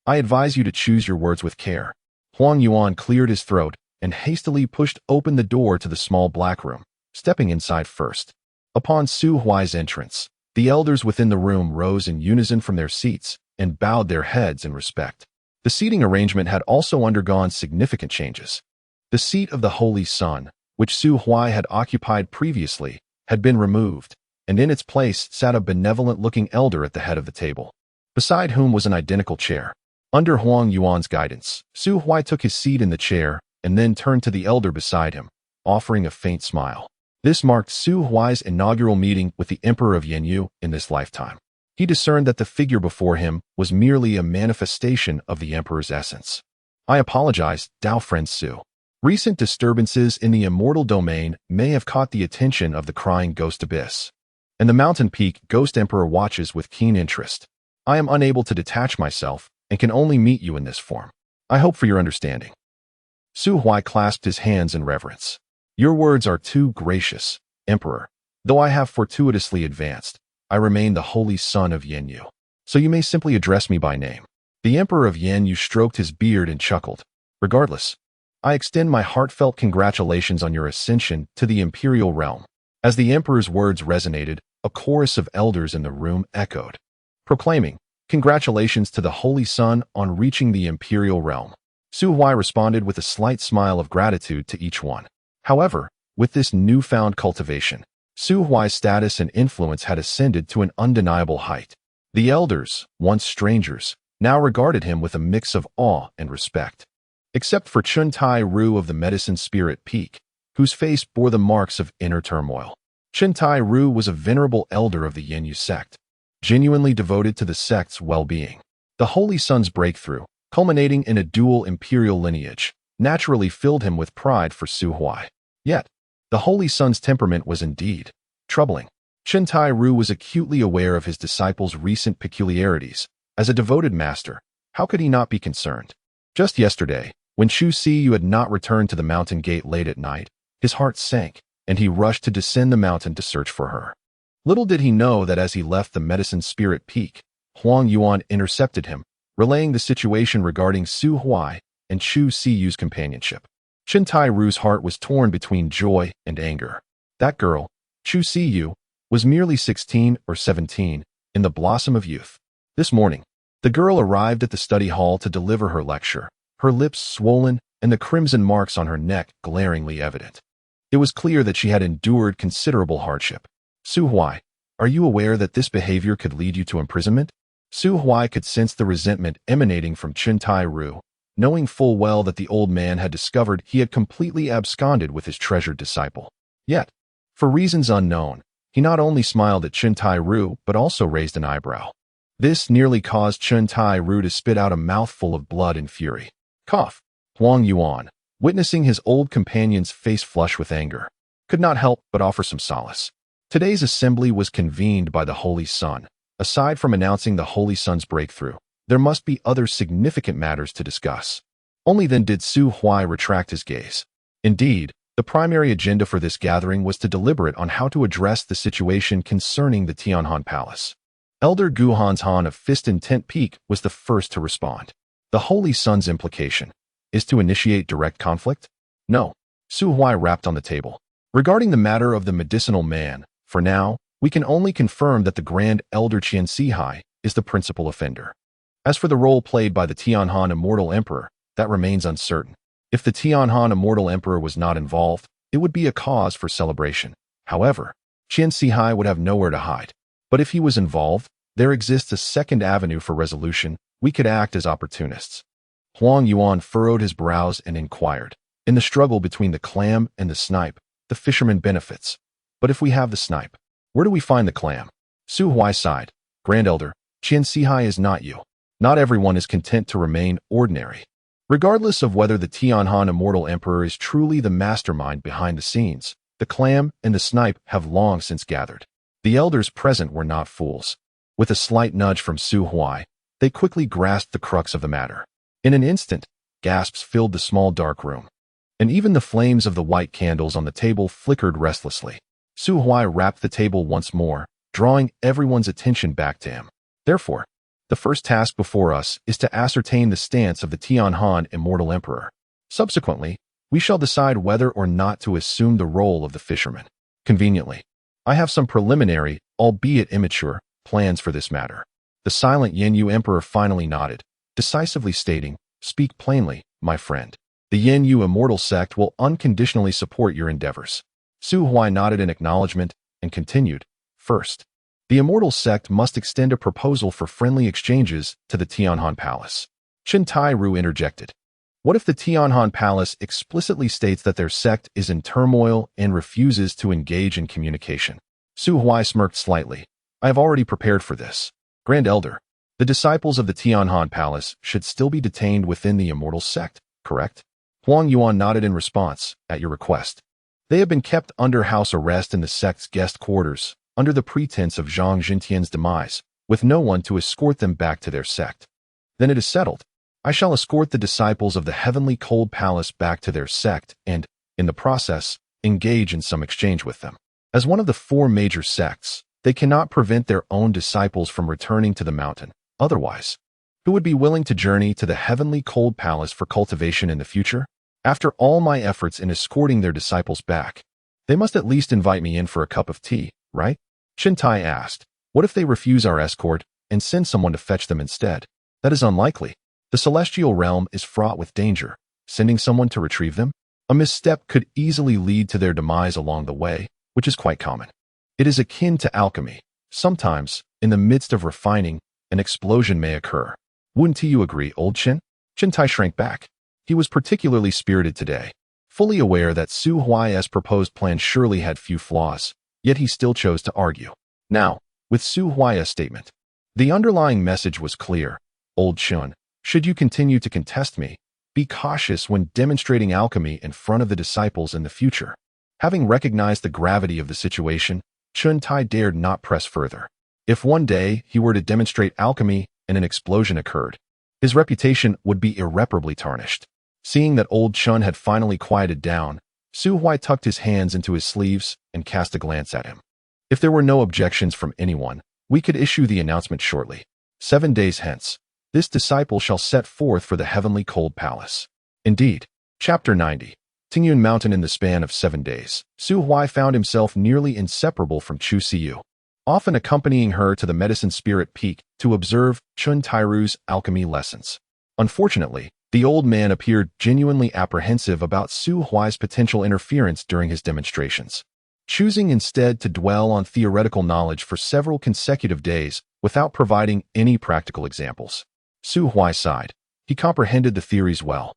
I advise you to choose your words with care. Huang Yuan cleared his throat and hastily pushed open the door to the small black room, stepping inside first. Upon Su Huai's entrance, the elders within the room rose in unison from their seats and bowed their heads in respect. The seating arrangement had also undergone significant changes. The seat of the Holy Sun, which Su Huai had occupied previously, had been removed, and in its place sat a benevolent-looking elder at the head of the table, beside whom was an identical chair. Under Huang Yuan's guidance, Su Huai took his seat in the chair and then turned to the elder beside him, offering a faint smile. This marked Su Huai's inaugural meeting with the Emperor of Yanyu in this lifetime. He discerned that the figure before him was merely a manifestation of the Emperor's essence. I apologize, Dao friend Su. Recent disturbances in the immortal domain may have caught the attention of the crying ghost abyss, and the mountain peak Ghost Emperor watches with keen interest. I am unable to detach myself and can only meet you in this form. I hope for your understanding. Su Huai clasped his hands in reverence. Your words are too gracious, Emperor. Though I have fortuitously advanced, I remain the holy son of Yanyu, so you may simply address me by name. The Emperor of Yanyu stroked his beard and chuckled. Regardless, I extend my heartfelt congratulations on your ascension to the imperial realm. As the Emperor's words resonated, a chorus of elders in the room echoed, proclaiming, congratulations to the Holy Son on reaching the imperial realm. Su Huai responded with a slight smile of gratitude to each one. However, with this newfound cultivation, Su Huai's status and influence had ascended to an undeniable height. The elders, once strangers, now regarded him with a mix of awe and respect. Except for Chun Tai Ru of the Medicine Spirit Peak, whose face bore the marks of inner turmoil. Chun Tai Ru was a venerable elder of the Yanyu sect, genuinely devoted to the sect's well-being. The Holy Son's breakthrough, culminating in a dual imperial lineage, naturally filled him with pride for Su Huai. Yet, the Holy Son's temperament was indeed troubling. Chun Tai Ru was acutely aware of his disciple's recent peculiarities. As a devoted master, how could he not be concerned? Just yesterday, when Chu Siyu had not returned to the mountain gate late at night, his heart sank, and he rushed to descend the mountain to search for her. Little did he know that as he left the Medicine Spirit Peak, Huang Yuan intercepted him, relaying the situation regarding Su Huai and Chu Siyu's companionship. Chun Tai Ru's heart was torn between joy and anger. That girl, Chu Siyu, was merely 16 or 17, in the blossom of youth. This morning, The girl arrived at the study hall to deliver her lecture, her lips swollen and the crimson marks on her neck glaringly evident. It was clear that she had endured considerable hardship. Su Huai, are you aware that this behavior could lead you to imprisonment? Su Huai could sense the resentment emanating from Chen Tai-ru, knowing full well that the old man had discovered he had completely absconded with his treasured disciple. Yet, for reasons unknown, he not only smiled at Chen Tai-ru but also raised an eyebrow. This nearly caused Chen Tai-ru to spit out a mouthful of blood in fury. Cough. Huang Yuan, witnessing his old companion's face flush with anger, could not help but offer some solace. Today's assembly was convened by the Holy Sun. Aside from announcing the Holy Sun's breakthrough, there must be other significant matters to discuss. Only then did Su Huai retract his gaze. Indeed, the primary agenda for this gathering was to deliberate on how to address the situation concerning the Tianhan Palace. Elder Gu Hanshan of Fist and Tent Peak was the first to respond. The Holy Sun's implication is to initiate direct conflict? No. Su Huai rapped on the table. Regarding the matter of the medicinal man, for now, we can only confirm that the Grand Elder Qian Sihai is the principal offender. As for the role played by the Tianhan Immortal Emperor, that remains uncertain. If the Tianhan Immortal Emperor was not involved, it would be a cause for celebration. However, Qian Sihai would have nowhere to hide. But if he was involved, there exists a second avenue for resolution. We could act as opportunists. Huang Yuan furrowed his brows and inquired. In the struggle between the clam and the snipe, the fisherman benefits. But if we have the snipe, where do we find the clam? Su Huai sighed. Grand Elder, Qian Sihai is not you. Not everyone is content to remain ordinary. Regardless of whether the Tianhan Immortal Emperor is truly the mastermind behind the scenes, the clam and the snipe have long since gathered. The elders present were not fools. With a slight nudge from Su Huai, they quickly grasped the crux of the matter. In an instant, gasps filled the small dark room, and even the flames of the white candles on the table flickered restlessly. Su Huai rapped the table once more, drawing everyone's attention back to him. Therefore, the first task before us is to ascertain the stance of the Tianhan Immortal Emperor. Subsequently, we shall decide whether or not to assume the role of the fisherman. Conveniently, I have some preliminary, albeit immature, plans for this matter. The silent Yenyu Emperor finally nodded, decisively stating, "Speak plainly, my friend. The Yenyu Immortal Sect will unconditionally support your endeavors." Su Huai nodded in acknowledgement and continued, "First, the Immortal Sect must extend a proposal for friendly exchanges to the Tianhan Palace." Chen Tai-ru interjected. What if the Tianhan Palace explicitly states that their sect is in turmoil and refuses to engage in communication? Su Huai smirked slightly. I have already prepared for this. Grand Elder, the disciples of the Tianhan Palace should still be detained within the Immortal Sect, correct? Huang Yuan nodded in response, at your request. They have been kept under house arrest in the sect's guest quarters, under the pretense of Zhang Jintian's demise, with no one to escort them back to their sect. Then it is settled. I shall escort the disciples of the Heavenly Cold Palace back to their sect and, in the process, engage in some exchange with them. As one of the four major sects, they cannot prevent their own disciples from returning to the mountain. Otherwise, who would be willing to journey to the Heavenly Cold Palace for cultivation in the future? After all my efforts in escorting their disciples back, they must at least invite me in for a cup of tea, right? Chen Tai asked, what if they refuse our escort and send someone to fetch them instead? That is unlikely. The celestial realm is fraught with danger. Sending someone to retrieve them? A misstep could easily lead to their demise along the way, which is quite common. It is akin to alchemy. Sometimes, in the midst of refining, an explosion may occur. Wouldn't you agree, old Chen? Chen Tai shrank back. He was particularly spirited today, fully aware that Su Huai's proposed plan surely had few flaws, yet he still chose to argue. Now, with Su Huai's statement, the underlying message was clear. Old Chen, should you continue to contest me, be cautious when demonstrating alchemy in front of the disciples in the future. Having recognized the gravity of the situation, Chen Tai dared not press further. If one day he were to demonstrate alchemy and an explosion occurred, his reputation would be irreparably tarnished. Seeing that old Chen had finally quieted down, Su Huai tucked his hands into his sleeves and cast a glance at him. If there were no objections from anyone, we could issue the announcement shortly. 7 days hence, this disciple shall set forth for the Heavenly Cold Palace. Indeed, Chapter 90. Tingyun Mountain. In the span of 7 days, Su Huai found himself nearly inseparable from Chu Siyu. often accompanying her to the medicine spirit peak to observe Chun Tairu's alchemy lessons. Unfortunately, the old man appeared genuinely apprehensive about Su Huai's potential interference during his demonstrations, choosing instead to dwell on theoretical knowledge for several consecutive days without providing any practical examples. Su Huai sighed. He comprehended the theories well,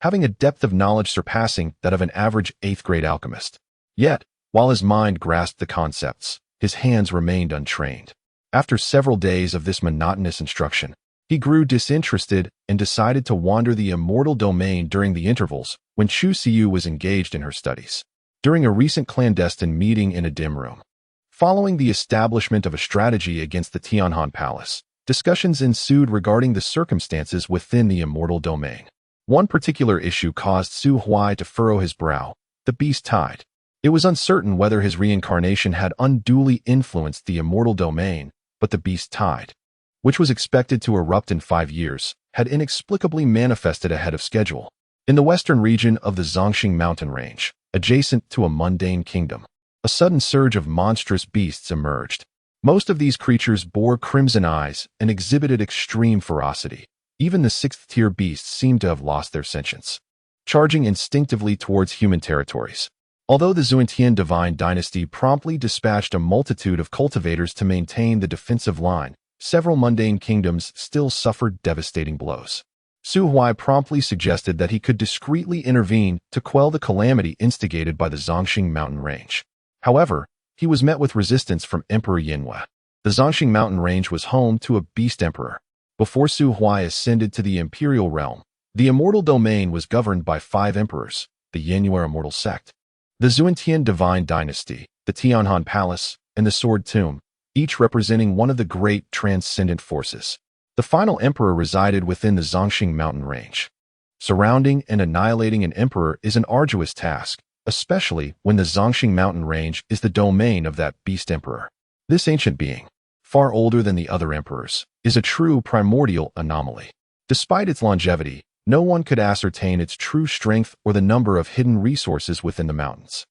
having a depth of knowledge surpassing that of an average 8th-grade alchemist. Yet, while his mind grasped the concepts, his hands remained untrained. After several days of this monotonous instruction, he grew disinterested and decided to wander the immortal domain during the intervals when Chu Siyu was engaged in her studies. During a recent clandestine meeting in a dim room, following the establishment of a strategy against the Tianhan Palace, discussions ensued regarding the circumstances within the immortal domain. One particular issue caused Su Huai to furrow his brow: the beast tide. It was uncertain whether his reincarnation had unduly influenced the immortal domain, but the beast tide, which was expected to erupt in 5 years, had inexplicably manifested ahead of schedule. In the western region of the Zhongxing mountain range, adjacent to a mundane kingdom, a sudden surge of monstrous beasts emerged. Most of these creatures bore crimson eyes and exhibited extreme ferocity. Even the 6th-tier beasts seemed to have lost their sentience, charging instinctively towards human territories. Although the Zhuantian divine dynasty promptly dispatched a multitude of cultivators to maintain the defensive line, several mundane kingdoms still suffered devastating blows. Su Huai promptly suggested that he could discreetly intervene to quell the calamity instigated by the Zhongxing mountain range. However, he was met with resistance from Emperor Yinhua. The Zhongxing mountain range was home to a beast emperor. Before Su Huai ascended to the imperial realm, the immortal domain was governed by 5 emperors: the Yinhua immortal sect, the Zhuantian divine dynasty, the Tianhan palace, and the sword tomb, each representing one of the great transcendent forces. The final emperor resided within the Zhongxing mountain range. Surrounding and annihilating an emperor is an arduous task, especially when the Zhongxing mountain range is the domain of that beast emperor. This ancient being, far older than the other emperors, is a true primordial anomaly. Despite its longevity, no one could ascertain its true strength or the number of hidden resources within the mountains.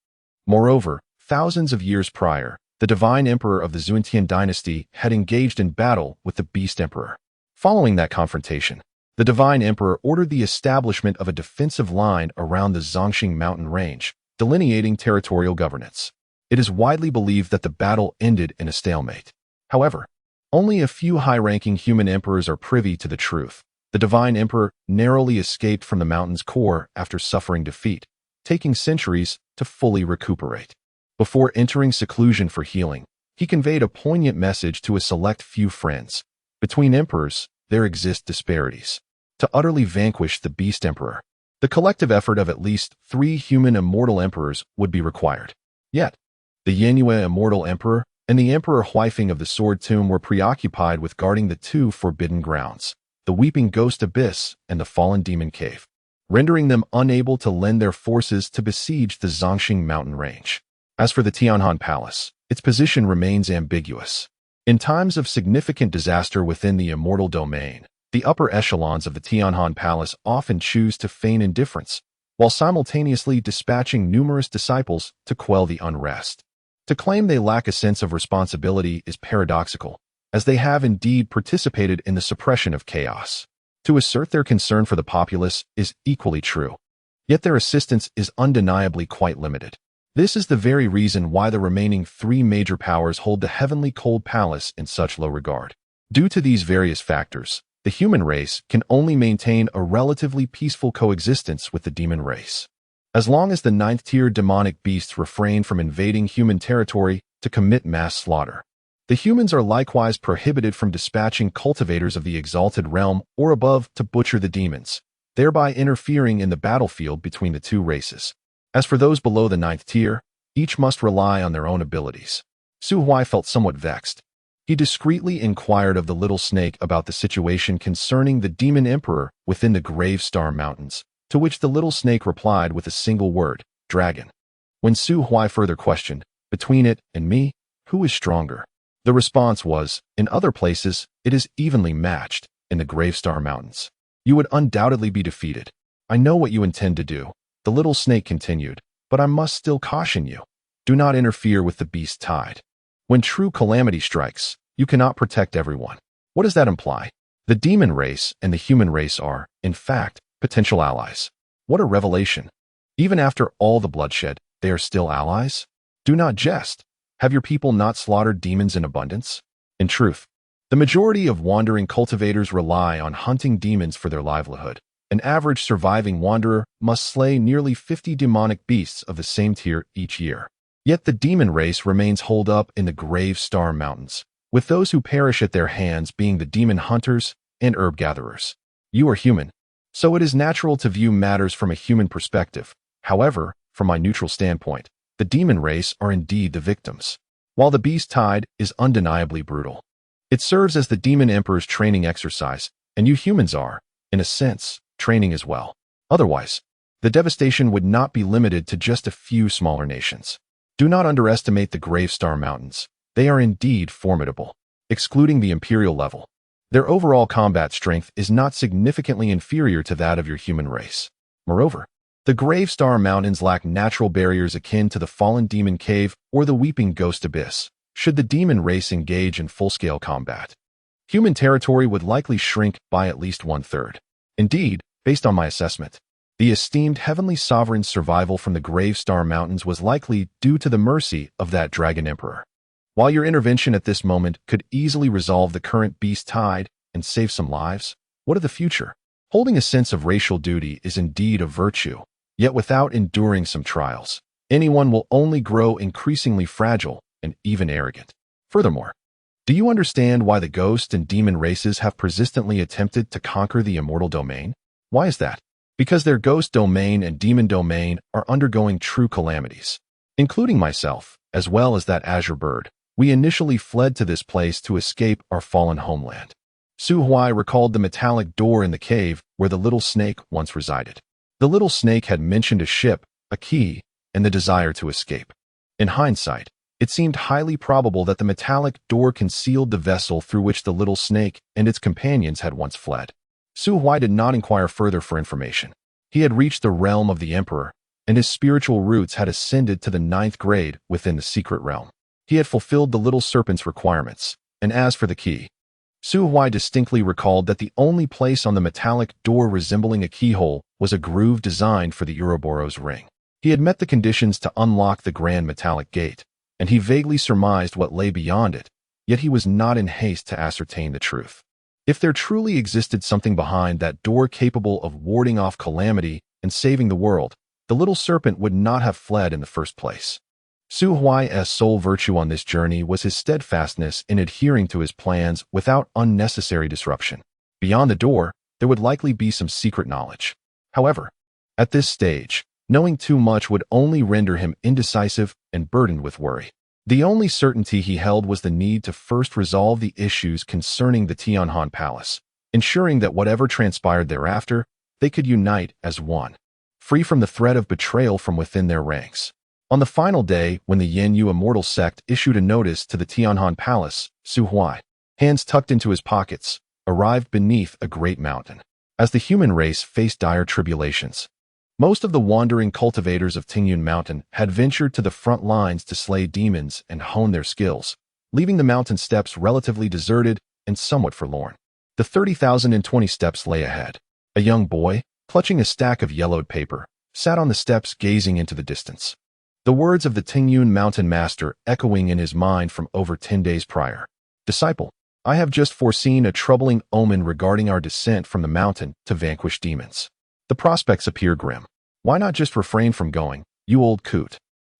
Moreover, thousands of years prior, the divine emperor of the Zhuantian dynasty had engaged in battle with the beast emperor. Following that confrontation, the divine emperor ordered the establishment of a defensive line around the Zhongxing mountain range, delineating territorial governance. It is widely believed that the battle ended in a stalemate. However, only a few high-ranking human emperors are privy to the truth. The divine emperor narrowly escaped from the mountain's core after suffering defeat, taking centuries to fully recuperate. Before entering seclusion for healing, he conveyed a poignant message to a select few friends. Between emperors, there exist disparities. To utterly vanquish the beast emperor, the collective effort of at least 3 human immortal emperors would be required. Yet, the Yinhua immortal emperor and the Emperor Huifeng of the Sword Tomb were preoccupied with guarding the 2 forbidden grounds, the Weeping Ghost Abyss and the Fallen Demon Cave, rendering them unable to lend their forces to besiege the Zhongxing mountain range. As for the Tianhan Palace, its position remains ambiguous. In times of significant disaster within the immortal domain, the upper echelons of the Tianhan Palace often choose to feign indifference, while simultaneously dispatching numerous disciples to quell the unrest. To claim they lack a sense of responsibility is paradoxical, as they have indeed participated in the suppression of chaos. To assert their concern for the populace is equally true, yet their assistance is undeniably quite limited. This is the very reason why the remaining 3 major powers hold the heavenly cold palace in such low regard. Due to these various factors, the human race can only maintain a relatively peaceful coexistence with the demon race. As long as the 9th-tier demonic beasts refrain from invading human territory to commit mass slaughter, the humans are likewise prohibited from dispatching cultivators of the exalted realm or above to butcher the demons, thereby interfering in the battlefield between the 2 races. As for those below the 9th tier, each must rely on their own abilities. Su Huai felt somewhat vexed. He discreetly inquired of the little snake about the situation concerning the demon emperor within the Grave Star Mountains, to which the little snake replied with a single word: dragon. When Su Huai further questioned, between it and me, who is stronger? The response was, in other places, it is evenly matched. In the Grave Star Mountains, you would undoubtedly be defeated. I know what you intend to do, the little snake continued, but I must still caution you. Do not interfere with the beast tide. When true calamity strikes, you cannot protect everyone. What does that imply? The demon race and the human race are, in fact, potential allies. What a revelation. Even after all the bloodshed, they are still allies? Do not jest. Have your people not slaughtered demons in abundance? In truth, the majority of wandering cultivators rely on hunting demons for their livelihood. An average surviving wanderer must slay nearly 50 demonic beasts of the same tier each year. Yet the demon race remains holed up in the grave star mountains, with those who perish at their hands being the demon hunters and herb gatherers. You are human, so it is natural to view matters from a human perspective. However, from my neutral standpoint, the demon race are indeed the victims. While the beast tide is undeniably brutal, it serves as the demon emperor's training exercise, and you humans are, in a sense, training as well. Otherwise, the devastation would not be limited to just a few smaller nations. Do not underestimate the Grave Star Mountains. They are indeed formidable. Excluding the Imperial level, their overall combat strength is not significantly inferior to that of your human race. Moreover, the Grave Star Mountains lack natural barriers akin to the Fallen Demon Cave or the Weeping Ghost Abyss. Should the demon race engage in full-scale combat, human territory would likely shrink by at least one-third. Indeed, based on my assessment, the esteemed Heavenly Sovereign's survival from the Grave Star Mountains was likely due to the mercy of that Dragon Emperor. While your intervention at this moment could easily resolve the current beast tide and save some lives, what of the future? Holding a sense of racial duty is indeed a virtue, yet without enduring some trials, anyone will only grow increasingly fragile and even arrogant. Furthermore, do you understand why the ghost and demon races have persistently attempted to conquer the immortal domain? Why is that? Because their ghost domain and demon domain are undergoing true calamities. Including myself, as well as that azure bird, we initially fled to this place to escape our fallen homeland. Su Huai recalled the metallic door in the cave where the little snake once resided. The little snake had mentioned a ship, a key, and the desire to escape. In hindsight, it seemed highly probable that the metallic door concealed the vessel through which the little snake and its companions had once fled. Su Huai did not inquire further for information. He had reached the realm of the Emperor, and his spiritual roots had ascended to the 9th grade within the secret realm. He had fulfilled the little serpent's requirements, and as for the key, Su Huai distinctly recalled that the only place on the metallic door resembling a keyhole was a groove designed for the Ouroboros ring. He had met the conditions to unlock the grand metallic gate, and he vaguely surmised what lay beyond it, yet he was not in haste to ascertain the truth. If there truly existed something behind that door capable of warding off calamity and saving the world, the little serpent would not have fled in the first place. Su Huai's sole virtue on this journey was his steadfastness in adhering to his plans without unnecessary disruption. Beyond the door, there would likely be some secret knowledge. However, at this stage, knowing too much would only render him indecisive and burdened with worry. The only certainty he held was the need to first resolve the issues concerning the Tianhan Palace, ensuring that whatever transpired thereafter, they could unite as one, free from the threat of betrayal from within their ranks. On the final day, when the Yenyu Immortal sect issued a notice to the Tianhan Palace, Su Huai, hands tucked into his pockets, arrived beneath a great mountain. As the human race faced dire tribulations, most of the wandering cultivators of Tingyun Mountain had ventured to the front lines to slay demons and hone their skills, leaving the mountain steppes relatively deserted and somewhat forlorn. The 30,020 steps lay ahead. A young boy, clutching a stack of yellowed paper, sat on the steps gazing into the distance. The words of the Tingyun Mountain Master echoing in his mind from over 10 days prior. Disciple, I have just foreseen a troubling omen regarding our descent from the mountain to vanquish demons. The prospects appear grim. Why not just refrain from going, you old coot?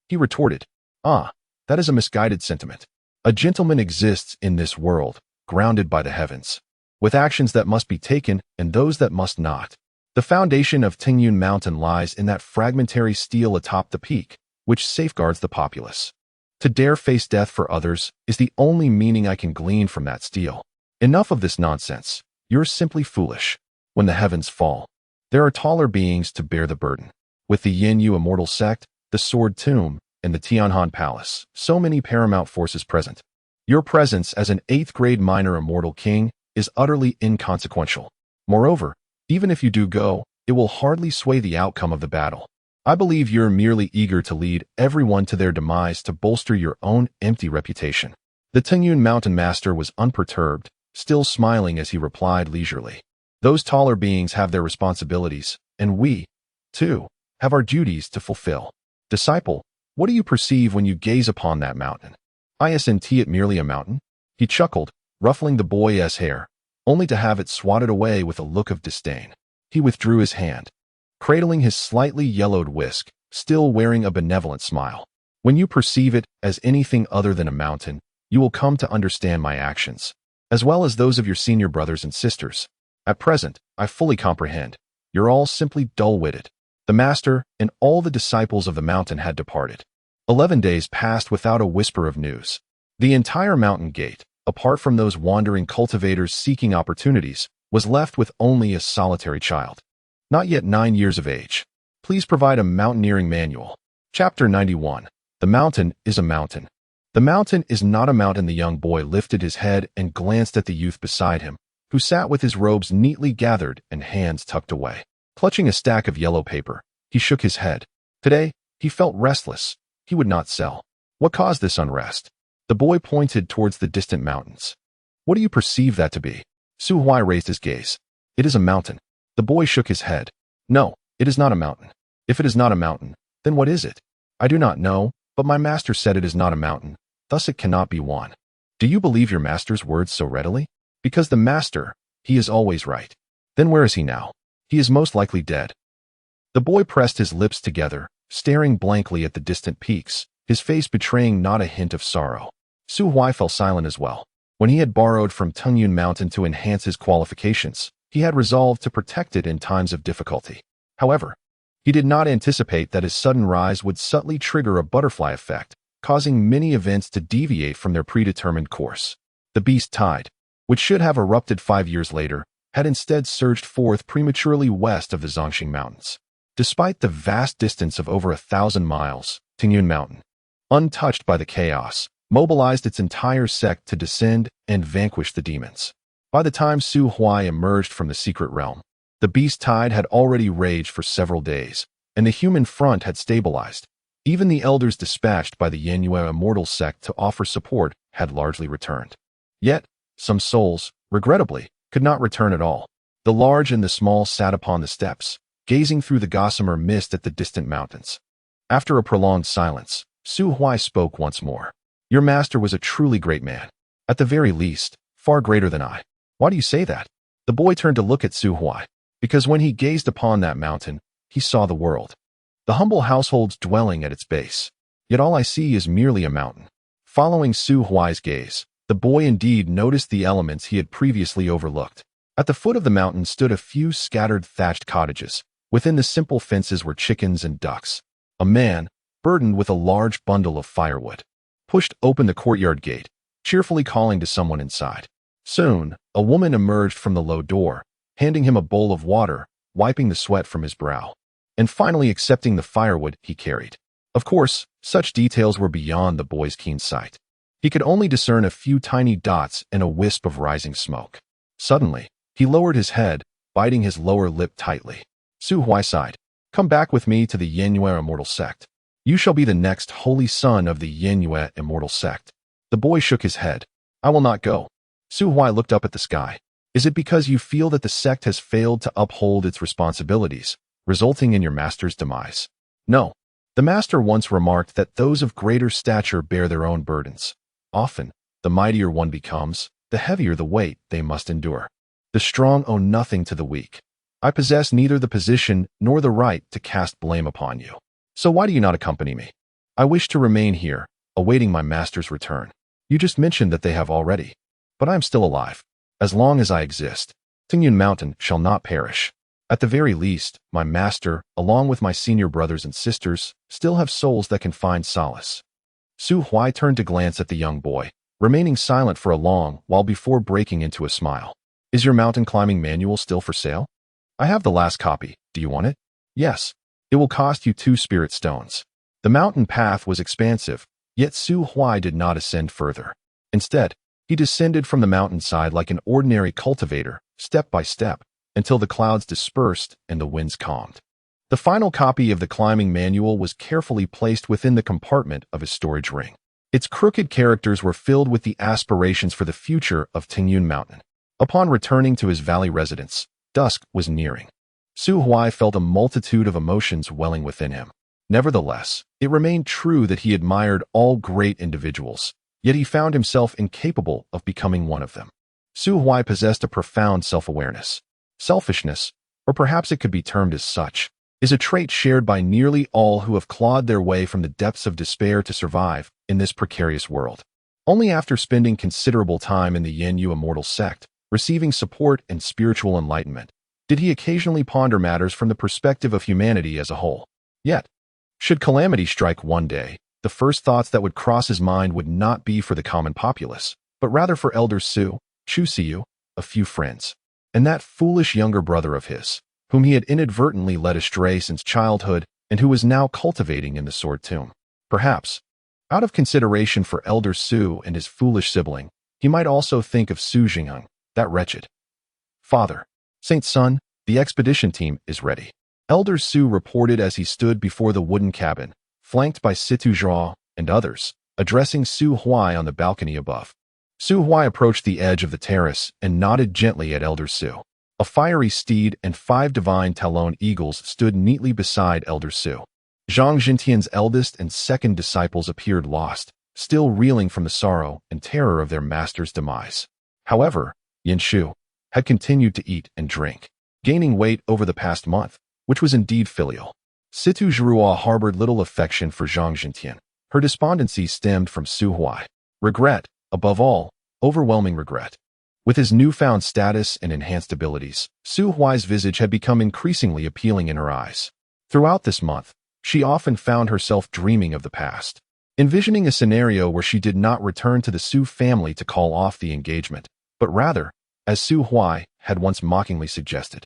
He retorted. Ah, that is a misguided sentiment. A gentleman exists in this world, grounded by the heavens, with actions that must be taken and those that must not. The foundation of Tingyun Mountain lies in that fragmentary steel atop the peak, which safeguards the populace. To dare face death for others is the only meaning I can glean from that steel. Enough of this nonsense. You're simply foolish. When the heavens fall, there are taller beings to bear the burden. With the Yenyu Immortal sect, the Sword Tomb, and the Tianhan Palace, so many paramount forces present. Your presence as an 8th grade minor immortal king is utterly inconsequential. Moreover, even if you do go, it will hardly sway the outcome of the battle. I believe you're merely eager to lead everyone to their demise to bolster your own empty reputation. The Tengyun Mountain Master was unperturbed, still smiling as he replied leisurely. Those taller beings have their responsibilities, and we, too, have our duties to fulfill. Disciple, what do you perceive when you gaze upon that mountain? Isn't it merely a mountain? He chuckled, ruffling the boy's hair, only to have it swatted away with a look of disdain. He withdrew his hand, cradling his slightly yellowed whisk, still wearing a benevolent smile. When you perceive it as anything other than a mountain, you will come to understand my actions, as well as those of your senior brothers and sisters. At present, I fully comprehend. You're all simply dull-witted. The master and all the disciples of the mountain had departed. 11 days passed without a whisper of news. The entire mountain gate, apart from those wandering cultivators seeking opportunities, was left with only a solitary child, not yet 9 years of age. Please provide a mountaineering manual. Chapter 91. The mountain is a mountain. The mountain is not a mountain. The young boy lifted his head and glanced at the youth beside him, who sat with his robes neatly gathered and hands tucked away. Clutching a stack of yellow paper, he shook his head. Today, he felt restless. He would not sell. What caused this unrest? The boy pointed towards the distant mountains. What do you perceive that to be? Su Huai raised his gaze. It is a mountain. The boy shook his head. No, it is not a mountain. If it is not a mountain, then what is it? I do not know, but my master said it is not a mountain, thus it cannot be one. Do you believe your master's words so readily? Because the master, he is always right. Then where is he now? He is most likely dead. The boy pressed his lips together, staring blankly at the distant peaks, his face betraying not a hint of sorrow. Su Huai fell silent as well. When he had borrowed from Tengyun Mountain to enhance his qualifications, he had resolved to protect it in times of difficulty. However, he did not anticipate that his sudden rise would subtly trigger a butterfly effect, causing many events to deviate from their predetermined course. The beast tide, which should have erupted 5 years later, had instead surged forth prematurely west of the Zhongxing Mountains. Despite the vast distance of over 1,000 miles, Tengyun Mountain, untouched by the chaos, mobilized its entire sect to descend and vanquish the demons. By the time Su Huai emerged from the secret realm, the beast tide had already raged for several days, and the human front had stabilized. Even the elders dispatched by the Yanyue Immortal sect to offer support had largely returned. Yet, some souls, regrettably, could not return at all. The large and the small sat upon the steps, gazing through the gossamer mist at the distant mountains. After a prolonged silence, Su Huai spoke once more. Your master was a truly great man. At the very least, far greater than I. Why do you say that? The boy turned to look at Su Huai, because when he gazed upon that mountain, he saw the world. The humble households dwelling at its base. Yet all I see is merely a mountain. Following Su Huai's gaze, the boy indeed noticed the elements he had previously overlooked. At the foot of the mountain stood a few scattered thatched cottages. Within the simple fences were chickens and ducks. A man, burdened with a large bundle of firewood, pushed open the courtyard gate, cheerfully calling to someone inside. Soon, a woman emerged from the low door, handing him a bowl of water, wiping the sweat from his brow, and finally accepting the firewood he carried. Of course, such details were beyond the boy's keen sight. He could only discern a few tiny dots and a wisp of rising smoke. Suddenly, he lowered his head, biting his lower lip tightly. Su Huai sighed. Come back with me to the Yanyue Immortal sect. You shall be the next holy son of the Yanyue Immortal sect. The boy shook his head. I will not go. Su Huai looked up at the sky. Is it because you feel that the sect has failed to uphold its responsibilities, resulting in your master's demise? No. The master once remarked that those of greater stature bear their own burdens. Often, the mightier one becomes, the heavier the weight they must endure. The strong owe nothing to the weak. I possess neither the position nor the right to cast blame upon you. So why do you not accompany me? I wish to remain here, awaiting my master's return. You just mentioned that they have already. But I am still alive. As long as I exist, Tengyun Mountain shall not perish. At the very least, my master, along with my senior brothers and sisters, still have souls that can find solace. Su Huai turned to glance at the young boy, remaining silent for a long while before breaking into a smile. Is your mountain climbing manual still for sale? I have the last copy. Do you want it? Yes. It will cost you 2 spirit stones. The mountain path was expansive, yet Su Huai did not ascend further. Instead, he descended from the mountainside like an ordinary cultivator, step by step, until the clouds dispersed and the winds calmed. The final copy of the climbing manual was carefully placed within the compartment of his storage ring. Its crooked characters were filled with the aspirations for the future of Tingyun Mountain. Upon returning to his valley residence, dusk was nearing. Su Huai felt a multitude of emotions welling within him. Nevertheless, it remained true that he admired all great individuals, yet he found himself incapable of becoming one of them. Su Huai possessed a profound self-awareness. Selfishness, or perhaps it could be termed as such, is a trait shared by nearly all who have clawed their way from the depths of despair to survive in this precarious world. Only after spending considerable time in the Yenyu Immortal sect, receiving support and spiritual enlightenment, did he occasionally ponder matters from the perspective of humanity as a whole. Yet, should calamity strike one day, the first thoughts that would cross his mind would not be for the common populace, but rather for elders Su, Chusiyu, a few friends, and that foolish younger brother of his, whom he had inadvertently led astray since childhood and who was now cultivating in the Sword Tomb. Perhaps, out of consideration for Elder Su and his foolish sibling, he might also think of Su Jingheng, that wretched father. Saint Sun, the expedition team is ready. Elder Su reported as he stood before the wooden cabin, flanked by Situ Zhao and others, addressing Su Huai on the balcony above. Su Huai approached the edge of the terrace and nodded gently at Elder Su. A fiery steed and 5 divine Talon eagles stood neatly beside Elder Su. Zhang Jintian's eldest and second disciples appeared lost, still reeling from the sorrow and terror of their master's demise. However, Yin Shu had continued to eat and drink, gaining weight over the past month, which was indeed filial. Situ Zhurua harbored little affection for Zhang Jintian. Her despondency stemmed from Su Huai. Regret, above all, overwhelming regret. With his newfound status and enhanced abilities, Su Huai's visage had become increasingly appealing in her eyes. Throughout this month, she often found herself dreaming of the past, envisioning a scenario where she did not return to the Su family to call off the engagement, but rather, as Su Huai had once mockingly suggested,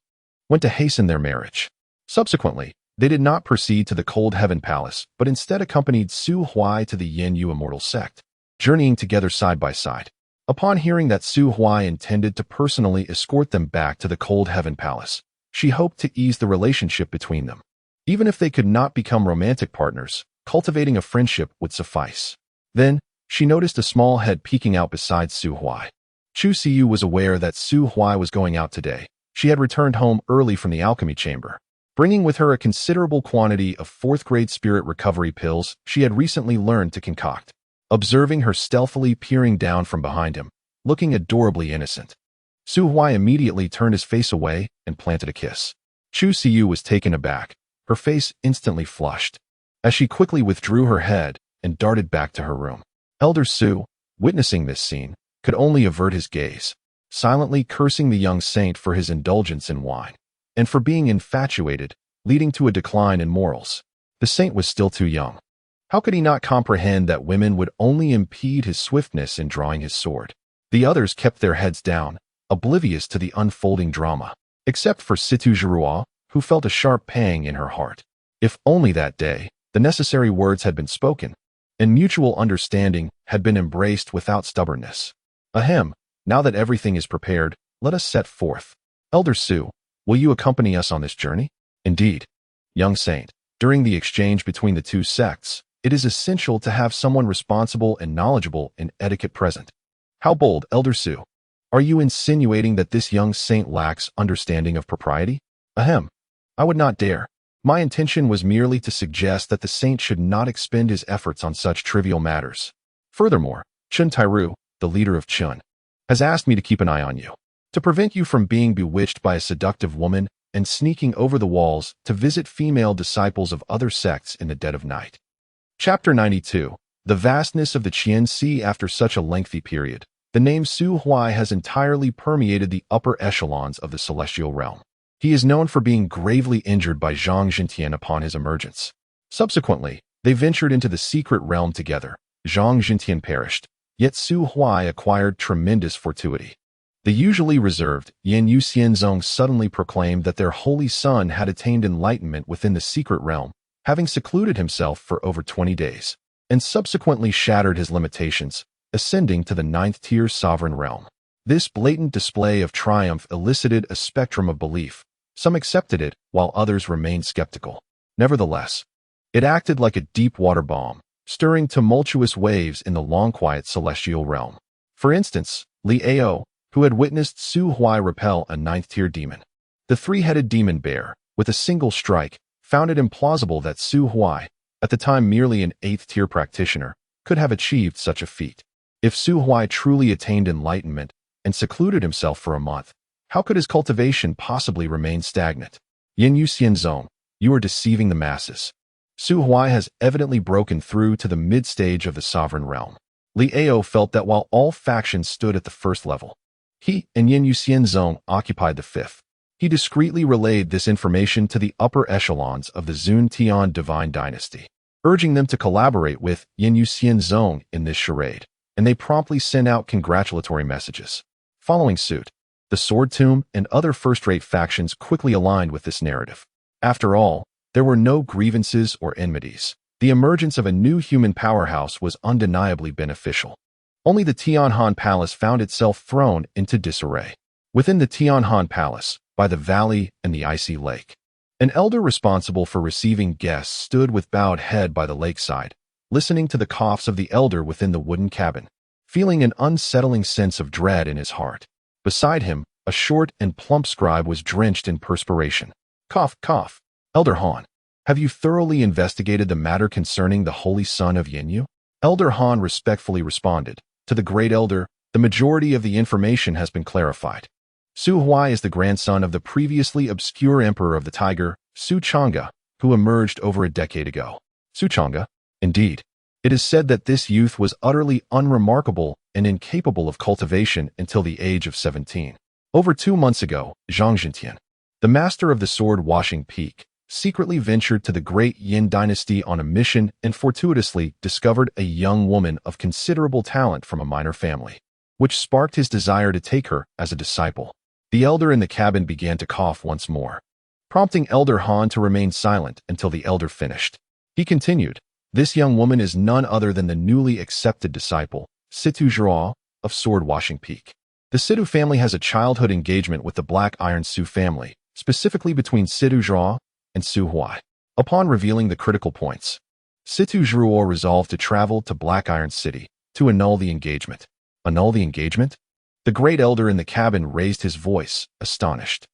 went to hasten their marriage. Subsequently, they did not proceed to the Cold Heaven Palace, but instead accompanied Su Huai to the Yenyu Immortal sect, journeying together side by side. Upon hearing that Su Huai intended to personally escort them back to the Cold Heaven Palace, she hoped to ease the relationship between them. Even if they could not become romantic partners, cultivating a friendship would suffice. Then, she noticed a small head peeking out beside Su Huai. Chu Siyu was aware that Su Huai was going out today. She had returned home early from the alchemy chamber, bringing with her a considerable quantity of 4th-grade spirit recovery pills she had recently learned to concoct. Observing her stealthily peering down from behind him, looking adorably innocent, Su Huai immediately turned his face away and planted a kiss. Chu Siyu was taken aback, her face instantly flushed, as she quickly withdrew her head and darted back to her room. Elder Su, witnessing this scene, could only avert his gaze, silently cursing the young saint for his indulgence in wine, and for being infatuated, leading to a decline in morals. The saint was still too young. How could he not comprehend that women would only impede his swiftness in drawing his sword? The others kept their heads down, oblivious to the unfolding drama, except for Situ Zhurua, who felt a sharp pang in her heart. If only that day, the necessary words had been spoken, and mutual understanding had been embraced without stubbornness. Ahem, now that everything is prepared, let us set forth. Elder Su, will you accompany us on this journey? Indeed. Young saint, during the exchange between the two sects, it is essential to have someone responsible and knowledgeable in etiquette present. How bold, Elder Su! Are you insinuating that this young saint lacks understanding of propriety? Ahem. I would not dare. My intention was merely to suggest that the saint should not expend his efforts on such trivial matters. Furthermore, Chun Tairu, the leader of Chun, has asked me to keep an eye on you, to prevent you from being bewitched by a seductive woman and sneaking over the walls to visit female disciples of other sects in the dead of night. Chapter 92. The vastness of the Qian Sea. After such a lengthy period, the name Su Huai has entirely permeated the upper echelons of the celestial realm. He is known for being gravely injured by Zhang Jintian upon his emergence. Subsequently, they ventured into the secret realm together. Zhang Jintian perished, yet Su Huai acquired tremendous fortuity. The usually reserved Yan Yu Xianzong suddenly proclaimed that their holy son had attained enlightenment within the secret realm, having secluded himself for over 20 days, and subsequently shattered his limitations, ascending to the 9th-tier sovereign realm. This blatant display of triumph elicited a spectrum of belief, Some accepted it, while others remained skeptical. Nevertheless, it acted like a deep water bomb, stirring tumultuous waves in the long-quiet celestial realm. For instance, Li Ao, who had witnessed Su Huai repel a ninth-tier demon. The three-headed demon bear, with a single strike, found it implausible that Su Huai, at the time merely an 8th-tier practitioner, could have achieved such a feat. If Su Huai truly attained enlightenment and secluded himself for a month, how could his cultivation possibly remain stagnant? Yin Yu Xianzong, you are deceiving the masses. Su Huai has evidently broken through to the mid-stage of the sovereign realm. Li Ao felt that while all factions stood at the first level, he and Yin Yu Xianzong occupied the 5th. He discreetly relayed this information to the upper echelons of the Zun Tian Divine Dynasty, urging them to collaborate with Yin Yu Xianzong in this charade, and they promptly sent out congratulatory messages. Following suit, the Sword Tomb and other first-rate factions quickly aligned with this narrative. After all, there were no grievances or enmities. The emergence of a new human powerhouse was undeniably beneficial. Only the Tianhan Palace found itself thrown into disarray. Within the Tianhan Palace, by the valley and the icy lake, an elder responsible for receiving guests stood with bowed head by the lakeside, listening to the coughs of the elder within the wooden cabin, feeling an unsettling sense of dread in his heart. Beside him, a short and plump scribe was drenched in perspiration. Cough, cough. Elder Han, have you thoroughly investigated the matter concerning the holy son of Yenyu? Elder Han respectfully responded, to the great elder, the majority of the information has been clarified. Su Huai is the grandson of the previously obscure emperor of the Tiger, Su Chang'e, who emerged over a decade ago. Su Chang'e? Indeed. It is said that this youth was utterly unremarkable and incapable of cultivation until the age of 17. Over 2 months ago, Zhang Jintian, the master of the sword-washing peak, secretly ventured to the great Yin dynasty on a mission and fortuitously discovered a young woman of considerable talent from a minor family, which sparked his desire to take her as a disciple. The elder in the cabin began to cough once more, prompting Elder Han to remain silent until the elder finished. He continued, this young woman is none other than the newly accepted disciple, Situ Zhuo, of Sword-Washing Peak. The Situ family has a childhood engagement with the Black Iron Su family, specifically between Situ Zhuo and Su Huai. Upon revealing the critical points, Situ Zhuo resolved to travel to Black Iron City to annul the engagement. Annul the engagement? The great elder in the cabin raised his voice, astonished.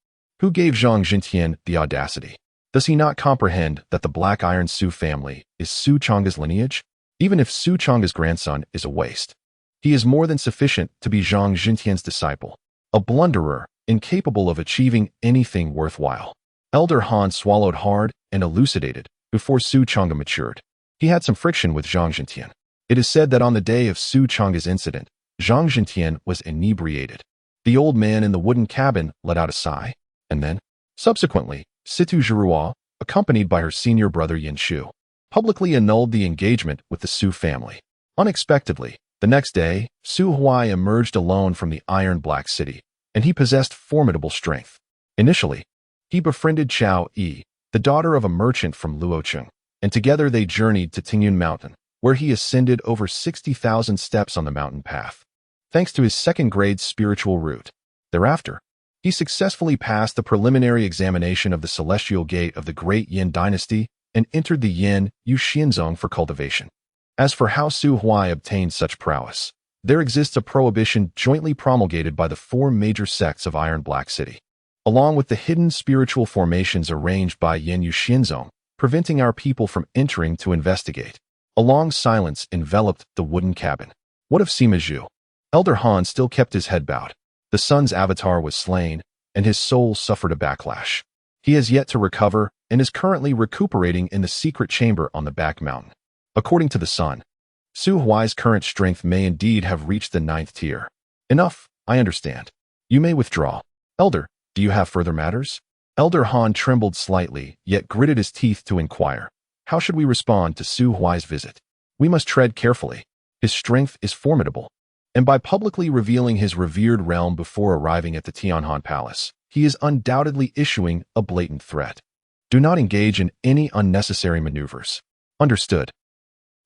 Who gave Zhang Jintian the audacity? Does he not comprehend that the Black Iron Su family is Su Chang'e's lineage? Even if Su Chang'e's grandson is a waste, he is more than sufficient to be Zhang Jintian's disciple, a blunderer incapable of achieving anything worthwhile. Elder Han swallowed hard and elucidated before Su Chang'e matured. He had some friction with Zhang Jintian. It is said that on the day of Su Chang'e's incident, Zhang Jintian was inebriated. The old man in the wooden cabin let out a sigh, and then, subsequently, Situ Zhuo, accompanied by her senior brother Yin Shu, publicly annulled the engagement with the Su family. Unexpectedly, the next day, Su Huai emerged alone from the Iron Black City, and he possessed formidable strength. Initially, he befriended Chao Yi, the daughter of a merchant from Luocheng, and together they journeyed to Tingyun Mountain, where he ascended over 60,000 steps on the mountain path, thanks to his second-grade spiritual route. Thereafter, he successfully passed the preliminary examination of the celestial gate of the great Yin dynasty and entered the Yin Yu Xianzong for cultivation. As for how Su Huai obtained such prowess, there exists a prohibition jointly promulgated by the 4 major sects of Iron Black City, along with the hidden spiritual formations arranged by Yin Yu Xianzong, preventing our people from entering to investigate. A long silence enveloped the wooden cabin. What of Sima Zhu? Elder Han still kept his head bowed. The sun's avatar was slain, and his soul suffered a backlash. He has yet to recover and is currently recuperating in the secret chamber on the back mountain. According to the sun, Su Huai's current strength may indeed have reached the 9th tier. Enough, I understand. You may withdraw. Elder, do you have further matters? Elder Han trembled slightly, yet gritted his teeth to inquire. How should we respond to Su Huai's visit? We must tread carefully. His strength is formidable, and by publicly revealing his revered realm before arriving at the Tianhan Palace, he is undoubtedly issuing a blatant threat. Do not engage in any unnecessary maneuvers. Understood.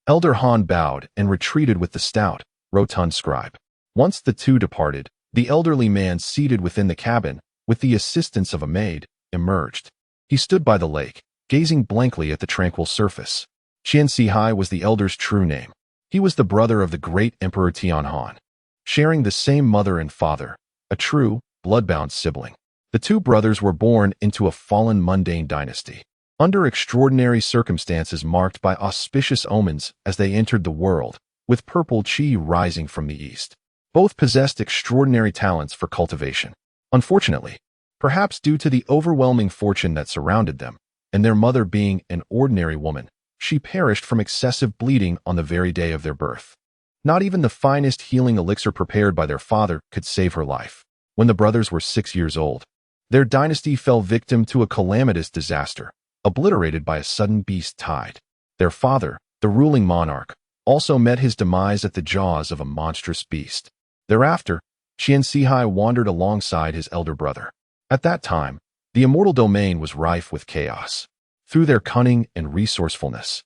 Elder Han bowed and retreated with the stout, rotund scribe. Once the two departed, the elderly man seated within the cabin, with the assistance of a maid, emerged. He stood by the lake, gazing blankly at the tranquil surface. Su Huai was the elder's true name. He was the brother of the great Emperor Tianhan, sharing the same mother and father, a true, blood-bound sibling. The two brothers were born into a fallen mundane dynasty, under extraordinary circumstances marked by auspicious omens as they entered the world, with purple qi rising from the east. Both possessed extraordinary talents for cultivation. Unfortunately, perhaps due to the overwhelming fortune that surrounded them, and their mother being an ordinary woman, she perished from excessive bleeding on the very day of their birth. Not even the finest healing elixir prepared by their father could save her life. When the brothers were 6 years old, their dynasty fell victim to a calamitous disaster, obliterated by a sudden beast tide. Their father, the ruling monarch, also met his demise at the jaws of a monstrous beast. Thereafter, Su Huai wandered alongside his elder brother. At that time, the immortal domain was rife with chaos. Through their cunning and resourcefulness,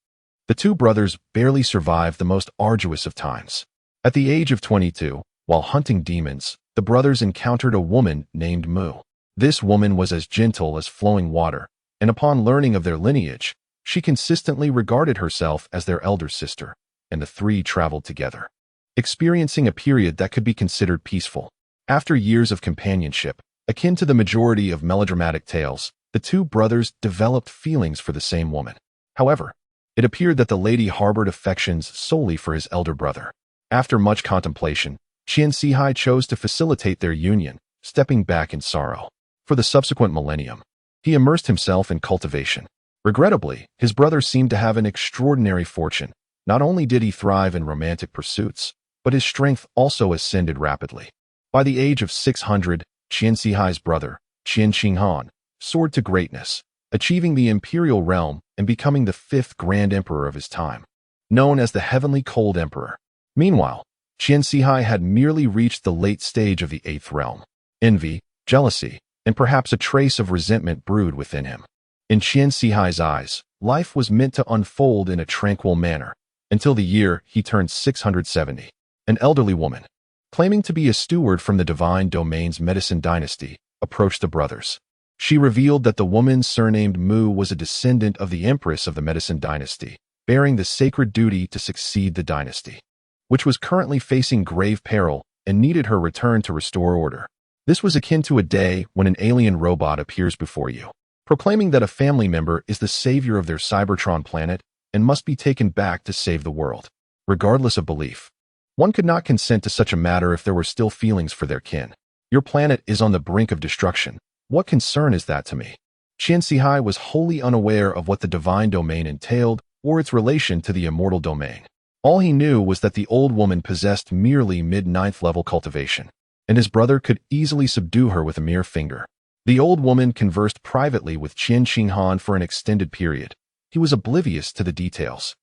the two brothers barely survived the most arduous of times. At the age of 22, while hunting demons, the brothers encountered a woman named Mu. This woman was as gentle as flowing water, and upon learning of their lineage, she consistently regarded herself as their elder sister, and the three traveled together, experiencing a period that could be considered peaceful. After years of companionship, akin to the majority of melodramatic tales, the two brothers developed feelings for the same woman. However, it appeared that the lady harbored affections solely for his elder brother. After much contemplation, Su Huai chose to facilitate their union, stepping back in sorrow. For the subsequent millennium, he immersed himself in cultivation. Regrettably, his brother seemed to have an extraordinary fortune. Not only did he thrive in romantic pursuits, but his strength also ascended rapidly. By the age of 600, Su Huai's brother, Qin Shinghan, soared to greatness, achieving the imperial realm and becoming the 5th grand emperor of his time, known as the Heavenly Cold Emperor. Meanwhile, Su Huai had merely reached the late stage of the 8th realm. Envy, jealousy, and perhaps a trace of resentment brewed within him. In Su Huai's eyes, life was meant to unfold in a tranquil manner, until the year he turned 670. An elderly woman, claiming to be a steward from the divine domain's medicine dynasty, approached the brothers. She revealed that the woman surnamed Mu was a descendant of the Empress of the medicine dynasty, bearing the sacred duty to succeed the dynasty, which was currently facing grave peril and needed her return to restore order. This was akin to a day when an alien robot appears before you, proclaiming that a family member is the savior of their Cybertron planet and must be taken back to save the world. Regardless of belief, one could not consent to such a matter if there were still feelings for their kin. Your planet is on the brink of destruction. What concern is that to me? Su Huai was wholly unaware of what the divine domain entailed or its relation to the immortal domain. All he knew was that the old woman possessed merely mid-9th level cultivation, and his brother could easily subdue her with a mere finger. The old woman conversed privately with Qin Shinghan for an extended period. He was oblivious to the details,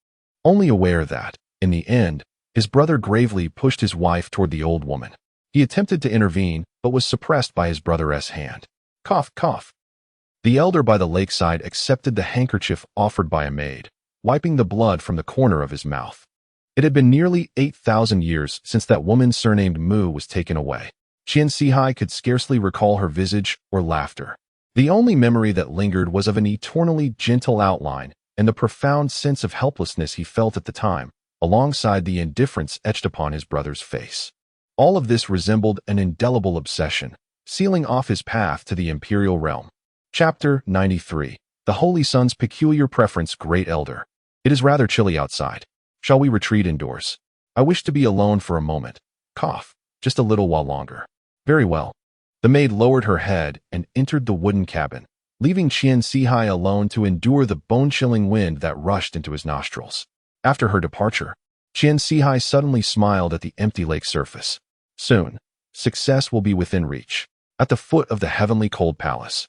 only aware that, in the end, his brother gravely pushed his wife toward the old woman. He attempted to intervene, but was suppressed by his brother's hand. Cough, cough. The elder by the lakeside accepted the handkerchief offered by a maid, wiping the blood from the corner of his mouth. It had been nearly 8,000 years since that woman surnamed Mu was taken away. Su Huai could scarcely recall her visage or laughter. The only memory that lingered was of an eternally gentle outline and the profound sense of helplessness he felt at the time, alongside the indifference etched upon his brother's face. All of this resembled an indelible obsession, sealing off his path to the imperial realm. Chapter 93. The Holy Sun's Peculiar Preference. Great Elder. It is rather chilly outside. Shall we retreat indoors? I wish to be alone for a moment. Cough. Just a little while longer. Very well. The maid lowered her head and entered the wooden cabin, leaving Su Huai alone to endure the bone-chilling wind that rushed into his nostrils. After her departure, Su Huai suddenly smiled at the empty lake surface. Soon, success will be within reach, at the foot of the heavenly cold palace.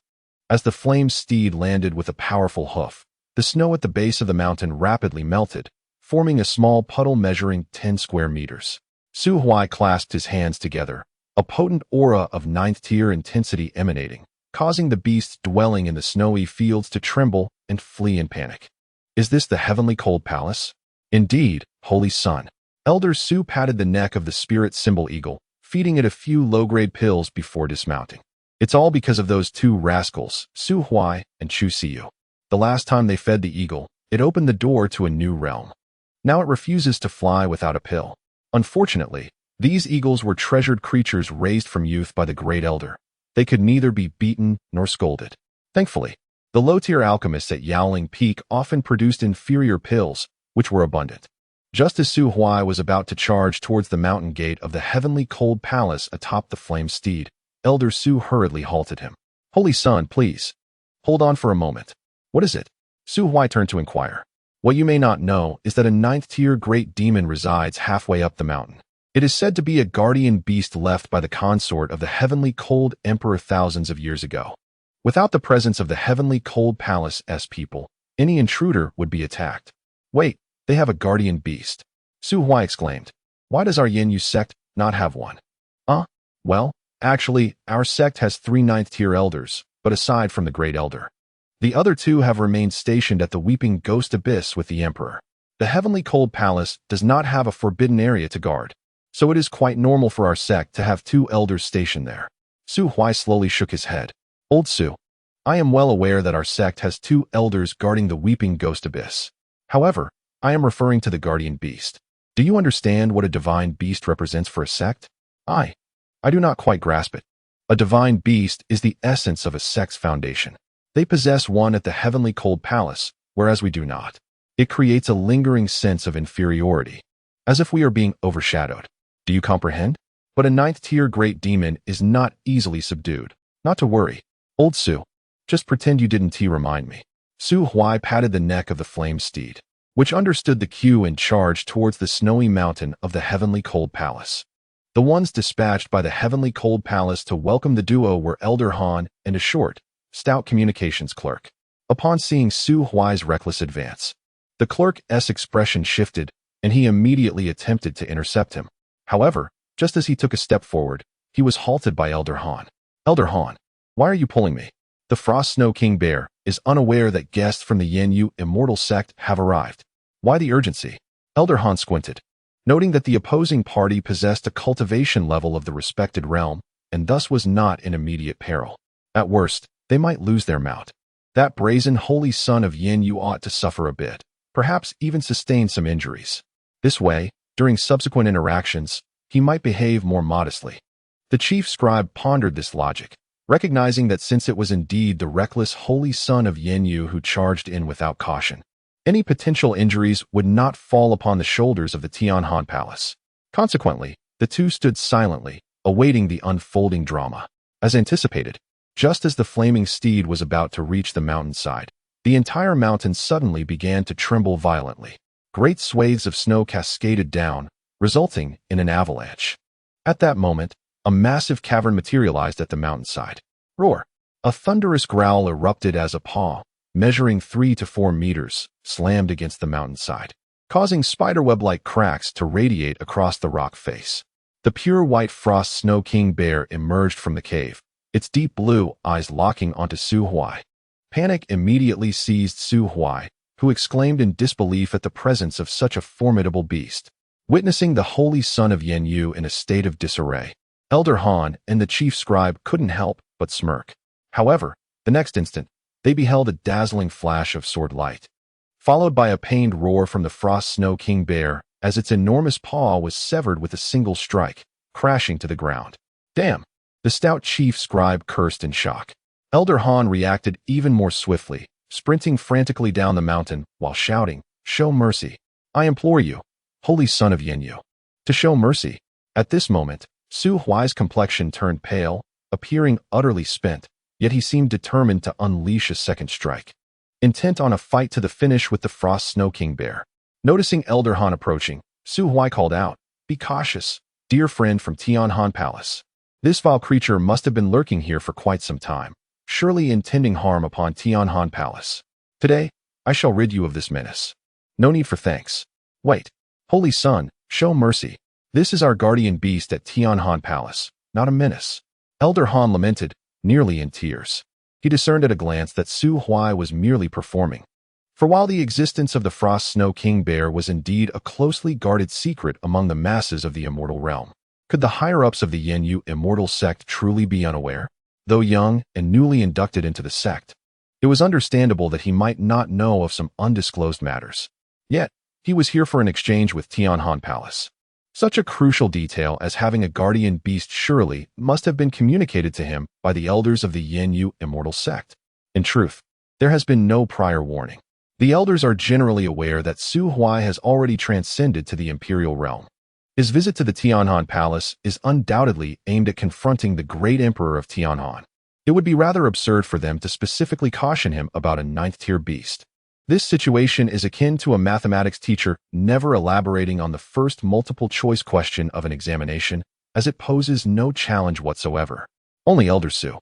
As the flame steed landed with a powerful hoof, the snow at the base of the mountain rapidly melted, forming a small puddle measuring 10 square meters. Su Huai clasped his hands together, a potent aura of 9th-tier intensity emanating, causing the beasts dwelling in the snowy fields to tremble and flee in panic. Is this the heavenly cold palace? Indeed, Holy Sun. Elder Su patted the neck of the spirit symbol eagle, feeding it a few low-grade pills before dismounting. It's all because of those two rascals, Su Huai and Chu Siu. The last time they fed the eagle, it opened the door to a new realm. Now it refuses to fly without a pill. Unfortunately, these eagles were treasured creatures raised from youth by the Great Elder. They could neither be beaten nor scolded. Thankfully, the low-tier alchemists at Yowling Peak often produced inferior pills, which were abundant. Just as Su Huai was about to charge towards the mountain gate of the heavenly cold palace atop the flame steed, Elder Su hurriedly halted him. "Holy Son, please. Hold on for a moment." "What is it?" Su Huai turned to inquire. "What you may not know is that a 9th-tier great demon resides halfway up the mountain. It is said to be a guardian beast left by the consort of the heavenly cold emperor thousands of years ago. Without the presence of the heavenly cold palace's people, any intruder would be attacked." "Wait, they have a guardian beast?" Su Huai exclaimed. "Why does our Yin-Yu sect not have one?" Well, actually, our sect has 3 9th-tier elders, but aside from the Great Elder, the other 2 have remained stationed at the Weeping Ghost Abyss with the Emperor. The Heavenly Cold Palace does not have a forbidden area to guard, so it is quite normal for our sect to have 2 elders stationed there. Su Huai slowly shook his head. "Old Su, I am well aware that our sect has 2 elders guarding the Weeping Ghost Abyss. However, I am referring to the guardian beast. Do you understand what a divine beast represents for a sect?" I do not quite grasp it." "A divine beast is the essence of a sect's foundation. They possess one at the Heavenly Cold Palace, whereas we do not. It creates a lingering sense of inferiority, as if we are being overshadowed. Do you comprehend? But a 9th-tier great demon is not easily subdued. Not to worry. Old Su, just pretend you didn't remind me." Su Huai patted the neck of the flame steed, which understood the cue and charged towards the snowy mountain of the Heavenly Cold Palace. The ones dispatched by the Heavenly Cold Palace to welcome the duo were Elder Han and a short, stout communications clerk. Upon seeing Su Huai's reckless advance, the clerk's expression shifted, and he immediately attempted to intercept him. However, just as he took a step forward, he was halted by Elder Han. "Elder Han, why are you pulling me?" The Frost Snow King Bear is unaware that guests from the Yin-Yu Immortal sect have arrived. "Why the urgency?" Elder Han squinted, noting that the opposing party possessed a cultivation level of the respected realm, and thus was not in immediate peril. At worst, they might lose their mount. That brazen holy son of Yin-Yu ought to suffer a bit, perhaps even sustain some injuries. This way, during subsequent interactions, he might behave more modestly. The chief scribe pondered this logic, recognizing that since it was indeed the reckless holy son of Yin-Yu who charged in without caution, any potential injuries would not fall upon the shoulders of the Tianhan Palace. Consequently, the 2 stood silently, awaiting the unfolding drama. As anticipated, just as the flaming steed was about to reach the mountainside, the entire mountain suddenly began to tremble violently. Great swathes of snow cascaded down, resulting in an avalanche. At that moment, a massive cavern materialized at the mountainside. Roar! A thunderous growl erupted as a paw, measuring 3 to 4 meters, slammed against the mountainside, causing spiderweb-like cracks to radiate across the rock face. The pure white Frost Snow King Bear emerged from the cave, its deep blue eyes locking onto Su Huai. Panic immediately seized Su Huai, who exclaimed in disbelief at the presence of such a formidable beast. Witnessing the holy son of Yin-Yu in a state of disarray, Elder Han and the chief scribe couldn't help but smirk. However, the next instant, they beheld a dazzling flash of sword light, followed by a pained roar from the Frost Snow King Bear as its enormous paw was severed with a single strike, crashing to the ground. "Damn!" The stout chief scribe cursed in shock. Elder Han reacted even more swiftly, sprinting frantically down the mountain while shouting, "Show mercy! I implore you, holy son of Yin-Yu, to show mercy." At this moment, Su Huai's complexion turned pale, appearing utterly spent, yet he seemed determined to unleash a second strike, intent on a fight to the finish with the Frost Snow King Bear. Noticing Elder Han approaching, Su Huai called out, "Be cautious, dear friend from Tianhan Palace. This vile creature must have been lurking here for quite some time, surely intending harm upon Tianhan Palace. Today, I shall rid you of this menace. No need for thanks. Wait, holy son, show mercy. This is our guardian beast at Tianhan Palace, not a menace." Elder Han lamented, nearly in tears. He discerned at a glance that Su Huai was merely performing. For while the existence of the Frost Snow King Bear was indeed a closely guarded secret among the masses of the immortal realm, could the higher-ups of the Yin-Yu Immortal sect truly be unaware? Though young and newly inducted into the sect, it was understandable that he might not know of some undisclosed matters. Yet, he was here for an exchange with Tianhan Palace. Such a crucial detail as having a guardian beast surely must have been communicated to him by the elders of the Yin Immortal sect. In truth, there has been no prior warning. The elders are generally aware that Su Huai has already transcended to the imperial realm. His visit to the Tianhan Palace is undoubtedly aimed at confronting the great emperor of Tianhan. It would be rather absurd for them to specifically caution him about a ninth-tier beast. This situation is akin to a mathematics teacher never elaborating on the first multiple-choice question of an examination, as it poses no challenge whatsoever. Only Elder Su,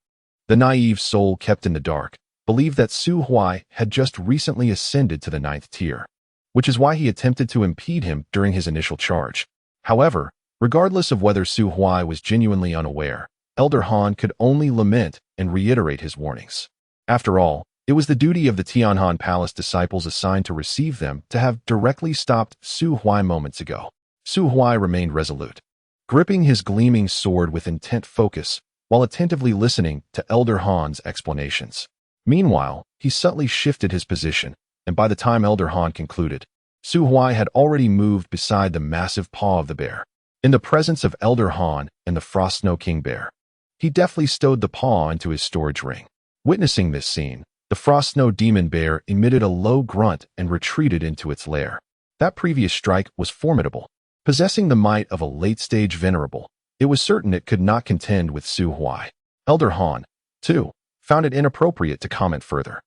the naive soul kept in the dark, believed that Su Huai had just recently ascended to the ninth tier, which is why he attempted to impede him during his initial charge. However, regardless of whether Su Huai was genuinely unaware, Elder Han could only lament and reiterate his warnings. After all, it was the duty of the Tianhan Palace disciples assigned to receive them to have directly stopped Su Huai moments ago. Su Huai remained resolute, gripping his gleaming sword with intent focus while attentively listening to Elder Han's explanations. Meanwhile, he subtly shifted his position, and by the time Elder Han concluded, Su Huai had already moved beside the massive paw of the bear. In the presence of Elder Han and the Frost Snow King Bear, he deftly stowed the paw into his storage ring. Witnessing this scene, the Frost Snow Demon Bear emitted a low grunt and retreated into its lair. That previous strike was formidable. Possessing the might of a late-stage venerable, it was certain it could not contend with Su Huai. Elder Han, too, found it inappropriate to comment further.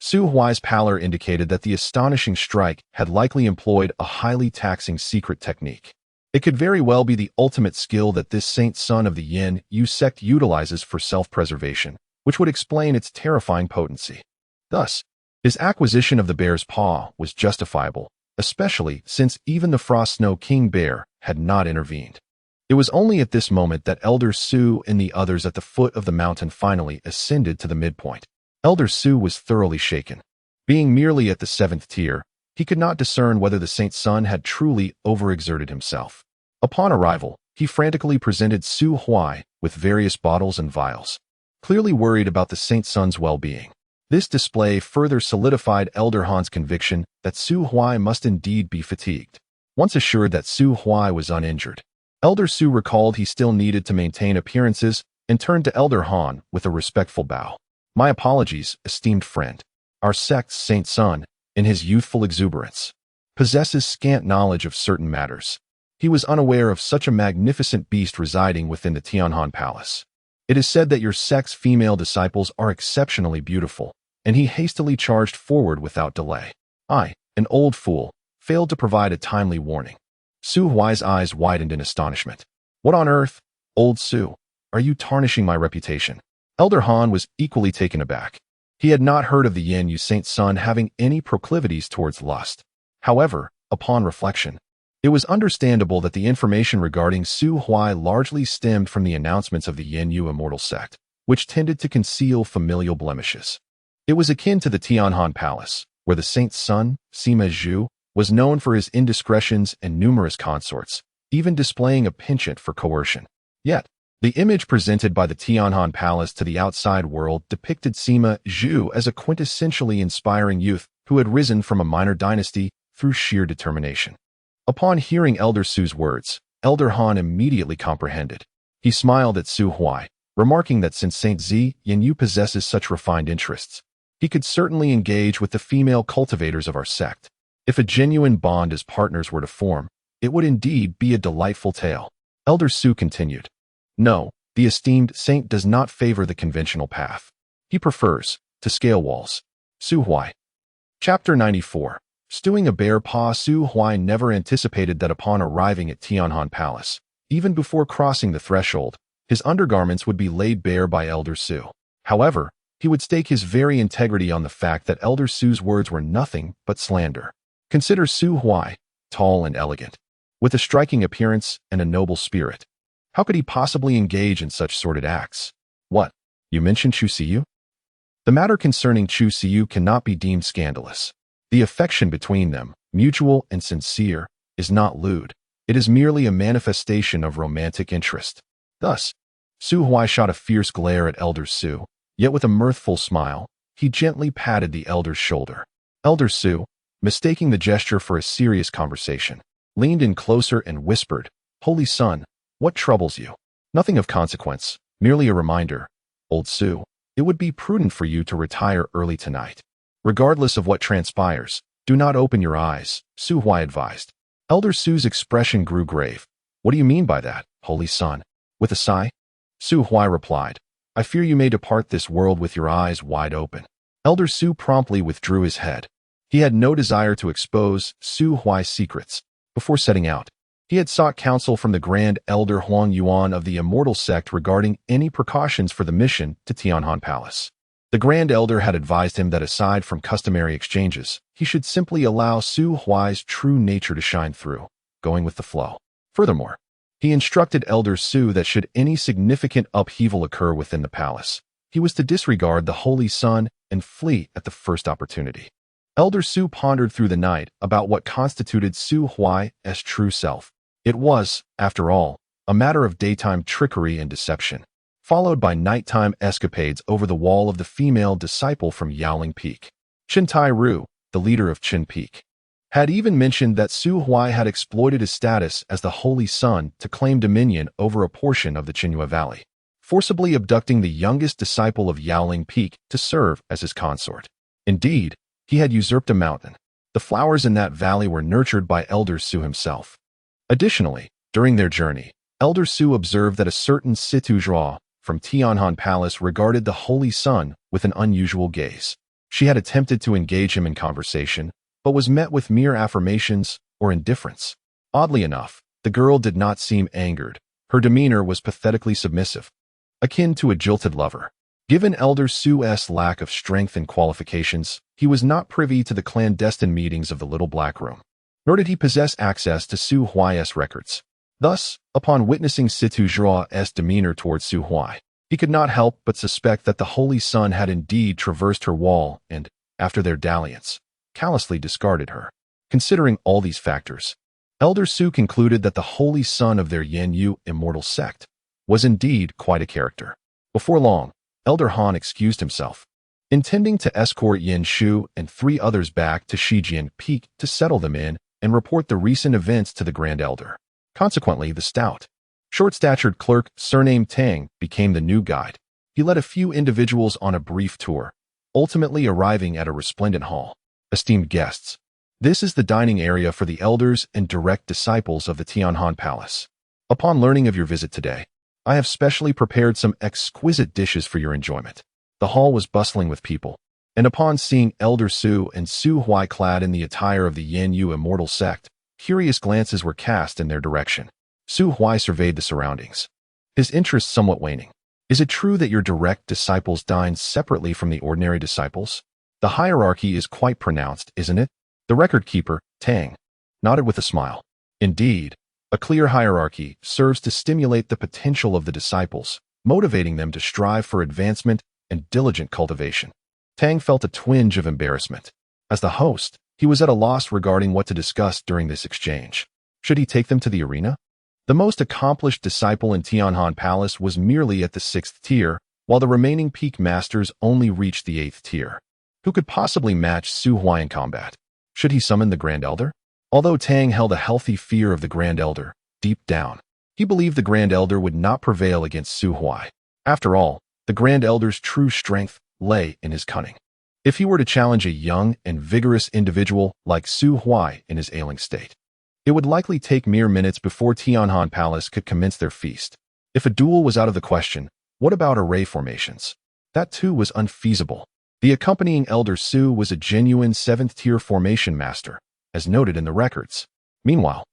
Su Huai's pallor indicated that the astonishing strike had likely employed a highly taxing secret technique. It could very well be the ultimate skill that this saint son of the Yin sect utilizes for self-preservation, which would explain its terrifying potency. Thus, his acquisition of the bear's paw was justifiable, especially since even the Frost Snow King Bear had not intervened. It was only at this moment that Elder Su and the others at the foot of the mountain finally ascended to the midpoint. Elder Su was thoroughly shaken. Being merely at the 7th tier, he could not discern whether the saint's son had truly overexerted himself. Upon arrival, he frantically presented Su Huai with various bottles and vials, clearly worried about the saint's son's well-being. This display further solidified Elder Han's conviction that Su Huai must indeed be fatigued. Once assured that Su Huai was uninjured, Elder Su recalled he still needed to maintain appearances and turned to Elder Han with a respectful bow. "My apologies, esteemed friend. Our sect's saint son, in his youthful exuberance, possesses scant knowledge of certain matters. He was unaware of such a magnificent beast residing within the Tianhan Palace. It is said that your sect's female disciples are exceptionally beautiful, and he hastily charged forward without delay. I, an old fool, failed to provide a timely warning." Su Huai's eyes widened in astonishment. "What on earth, old Su, are you tarnishing my reputation?" Elder Han was equally taken aback. He had not heard of the Yin saint's son having any proclivities towards lust. However, upon reflection, it was understandable that the information regarding Su Huai largely stemmed from the announcements of the Yin Immortal sect, which tended to conceal familial blemishes. It was akin to the Tianhan Palace, where the saint's son, Sima Zhu, was known for his indiscretions and numerous consorts, even displaying a penchant for coercion. Yet, the image presented by the Tianhan Palace to the outside world depicted Sima Zhu as a quintessentially inspiring youth who had risen from a minor dynasty through sheer determination. Upon hearing Elder Su's words, Elder Han immediately comprehended. He smiled at Su Huai, remarking that since Saint Yin possesses such refined interests, he could certainly engage with the female cultivators of our sect. If a genuine bond as partners were to form, it would indeed be a delightful tale. Elder Su continued. No, the esteemed saint does not favor the conventional path. He prefers to scale walls. Su Huai. Chapter 94. Stewing a bear paw. Su Huai never anticipated that upon arriving at Tianhan Palace, even before crossing the threshold, his undergarments would be laid bare by Elder Su. However, he would stake his very integrity on the fact that Elder Su's words were nothing but slander. Consider Su Huai, tall and elegant, with a striking appearance and a noble spirit. How could he possibly engage in such sordid acts? What? You mentioned Chu Siyu? The matter concerning Chu Siyu cannot be deemed scandalous. The affection between them, mutual and sincere, is not lewd. It is merely a manifestation of romantic interest. Thus, Su Huai shot a fierce glare at Elder Su, yet with a mirthful smile, he gently patted the elder's shoulder. Elder Su, mistaking the gesture for a serious conversation, leaned in closer and whispered, "Holy Son, what troubles you?" "Nothing of consequence, merely a reminder. Old Su, it would be prudent for you to retire early tonight. Regardless of what transpires, do not open your eyes," Su Huai advised. Elder Su's expression grew grave. "What do you mean by that, Holy Son?" With a sigh, Su Huai replied, "I fear you may depart this world with your eyes wide open." Elder Su promptly withdrew his head. He had no desire to expose Su Huai's secrets. Before setting out, he had sought counsel from the Grand Elder Huang Yuan of the Immortal Sect regarding any precautions for the mission to Tianhan Palace. The Grand Elder had advised him that aside from customary exchanges, he should simply allow Su Huai's true nature to shine through, going with the flow. Furthermore, he instructed Elder Su that should any significant upheaval occur within the palace, he was to disregard the Holy Sun and flee at the first opportunity. Elder Su pondered through the night about what constituted Su Huai's true self. It was, after all, a matter of daytime trickery and deception, followed by nighttime escapades over the wall of the female disciple from Yaoling Peak. Chen Tai-ru, the leader of Qin Peak, had even mentioned that Su Huai had exploited his status as the Holy Sun to claim dominion over a portion of the Qinghua Valley, forcibly abducting the youngest disciple of Yaoling Peak to serve as his consort. Indeed, he had usurped a mountain. The flowers in that valley were nurtured by Elder Su himself. Additionally, during their journey, Elder Su observed that a certain Situ Zhua from Tianhan Palace regarded the Holy Sun with an unusual gaze. She had attempted to engage him in conversation, but was met with mere affirmations or indifference. Oddly enough, the girl did not seem angered. Her demeanor was pathetically submissive, akin to a jilted lover. Given Elder Su's lack of strength and qualifications, he was not privy to the clandestine meetings of the Little Black Room, nor did he possess access to Su Huai's records. Thus, upon witnessing Situ Zhua's demeanor towards Su Huai, he could not help but suspect that the Holy Sun had indeed traversed her wall and, after their dalliance, callously discarded her. Considering all these factors, Elder Su concluded that the Holy Sun of their Yanyu Immortal Sect was indeed quite a character. Before long, Elder Han excused himself, intending to escort Yin Shu and 3 others back to Shijian Peak to settle them in and report the recent events to the Grand Elder. Consequently, the stout, short-statured clerk surnamed Tang became the new guide. He led a few individuals on a brief tour, ultimately arriving at a resplendent hall. Esteemed guests, this is the dining area for the elders and direct disciples of the Tianhan Palace. Upon learning of your visit today, I have specially prepared some exquisite dishes for your enjoyment. The hall was bustling with people, and upon seeing Elder Su and Su Huai clad in the attire of the Yanyu Immortal Sect, curious glances were cast in their direction. Su Huai surveyed the surroundings, his interest somewhat waning. "Is it true that your direct disciples dine separately from the ordinary disciples? The hierarchy is quite pronounced, isn't it?" The record keeper, Tang, nodded with a smile. "Indeed, a clear hierarchy serves to stimulate the potential of the disciples, motivating them to strive for advancement and diligent cultivation." Tang felt a twinge of embarrassment. As the host, he was at a loss regarding what to discuss during this exchange. Should he take them to the arena? The most accomplished disciple in Tianhan Palace was merely at the 6th tier, while the remaining peak masters only reached the 8th tier. Who could possibly match Su Huai in combat? Should he summon the Grand Elder? Although Tang held a healthy fear of the Grand Elder, deep down, he believed the Grand Elder would not prevail against Su Huai. After all, the Grand Elder's true strength lay in his cunning. If he were to challenge a young and vigorous individual like Su Huai in his ailing state, it would likely take mere minutes before Tianhan Palace could commence their feast. If a duel was out of the question, what about array formations? That too was unfeasible. The accompanying Elder Su was a genuine 7th-tier formation master, as noted in the records. Meanwhile,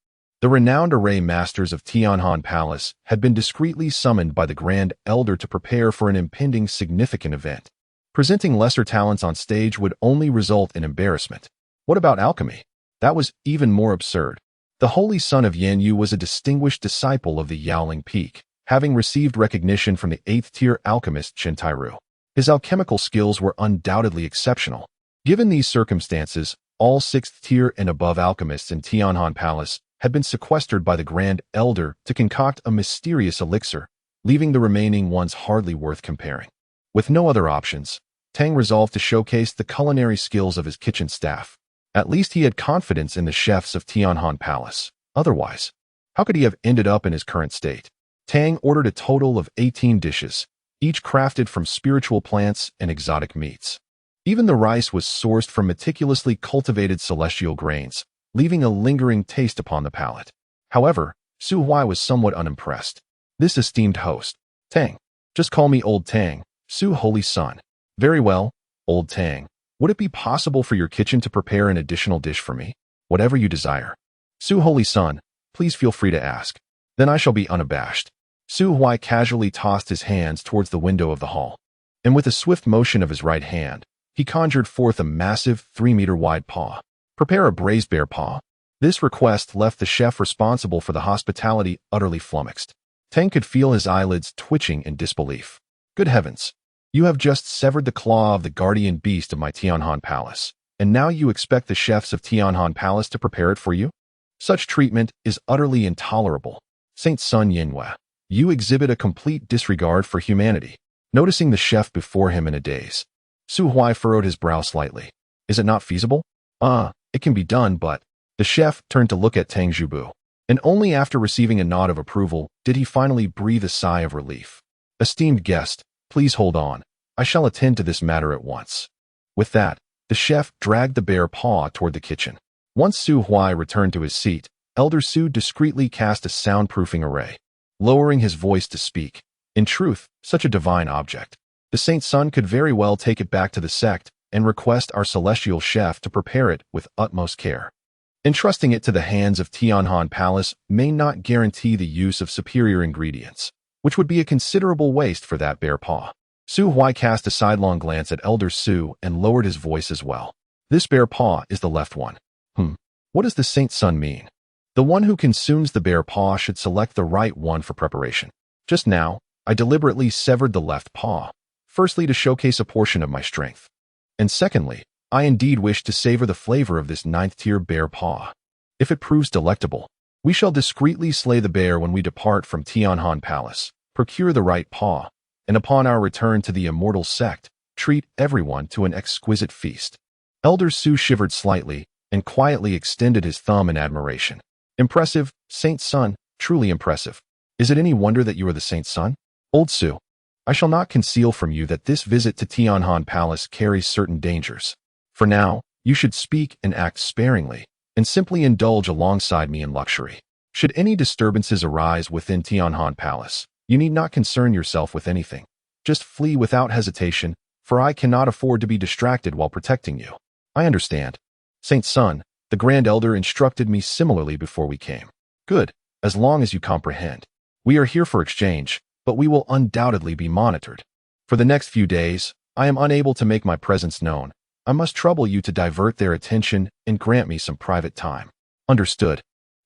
the renowned array masters of Tianhan Palace had been discreetly summoned by the Grand Elder to prepare for an impending significant event. Presenting lesser talents on stage would only result in embarrassment. What about alchemy? That was even more absurd. The Holy Son of Yanyu was a distinguished disciple of the Yaoling Peak, having received recognition from the 8th-tier alchemist Chen Tai-ru. His alchemical skills were undoubtedly exceptional. Given these circumstances, all 6th-tier and above alchemists in Tianhan Palace had been sequestered by the Grand Elder to concoct a mysterious elixir, leaving the remaining ones hardly worth comparing. With no other options, Tang resolved to showcase the culinary skills of his kitchen staff. At least he had confidence in the chefs of Tianhan Palace. Otherwise, how could he have ended up in his current state? Tang ordered a total of 18 dishes, each crafted from spiritual plants and exotic meats. Even the rice was sourced from meticulously cultivated celestial grains, leaving a lingering taste upon the palate. However, Su Huai was somewhat unimpressed. This esteemed host, Tang. Just call me Old Tang, Su Holy Son. Very well, Old Tang. Would it be possible for your kitchen to prepare an additional dish for me? Whatever you desire. Su Holy Son, please feel free to ask. Then I shall be unabashed. Su Huai casually tossed his hands towards the window of the hall, and with a swift motion of his right hand, he conjured forth a massive 3-meter-wide paw. Prepare a braised bear paw. This request left the chef responsible for the hospitality utterly flummoxed. Tang could feel his eyelids twitching in disbelief. Good heavens! You have just severed the claw of the guardian beast of my Tianhan Palace, and now you expect the chefs of Tianhan Palace to prepare it for you? Such treatment is utterly intolerable. Saint Sun Yinhua, you exhibit a complete disregard for humanity. Noticing the chef before him in a daze, Su Huai furrowed his brow slightly. Is it not feasible? It can be done, but... The chef turned to look at Tang Zhubu, and only after receiving a nod of approval did he finally breathe a sigh of relief. Esteemed guest, please hold on. I shall attend to this matter at once. With that, the chef dragged the bear paw toward the kitchen. Once Su Huai returned to his seat, Elder Su discreetly cast a soundproofing array, lowering his voice to speak. In truth, such a divine object. The Saint Sun could very well take it back to the sect and request our celestial chef to prepare it with utmost care. Entrusting it to the hands of Tianhan Palace may not guarantee the use of superior ingredients, which would be a considerable waste for that bear paw. Su Huai cast a sidelong glance at Elder Su and lowered his voice as well. This bear paw is the left one. What does the Saint Sun mean? The one who consumes the bear paw should select the right one for preparation. Just now, I deliberately severed the left paw, firstly to showcase a portion of my strength, and secondly, I indeed wish to savor the flavor of this 9th-tier bear paw. If it proves delectable, we shall discreetly slay the bear when we depart from Tianhan Palace, procure the right paw, and upon our return to the immortal sect, treat everyone to an exquisite feast. Elder Su shivered slightly and quietly extended his thumb in admiration. Impressive, Saint Sun, truly impressive. Is it any wonder that you are the Saint Sun? Old Su, I shall not conceal from you that this visit to Tianhan Palace carries certain dangers. For now, you should speak and act sparingly, and simply indulge alongside me in luxury. Should any disturbances arise within Tianhan Palace, you need not concern yourself with anything. Just flee without hesitation, for I cannot afford to be distracted while protecting you. I understand. Saint Sun, the Grand Elder instructed me similarly before we came. Good, as long as you comprehend. We are here for exchange, but we will undoubtedly be monitored. For the next few days, I am unable to make my presence known. I must trouble you to divert their attention and grant me some private time. Understood.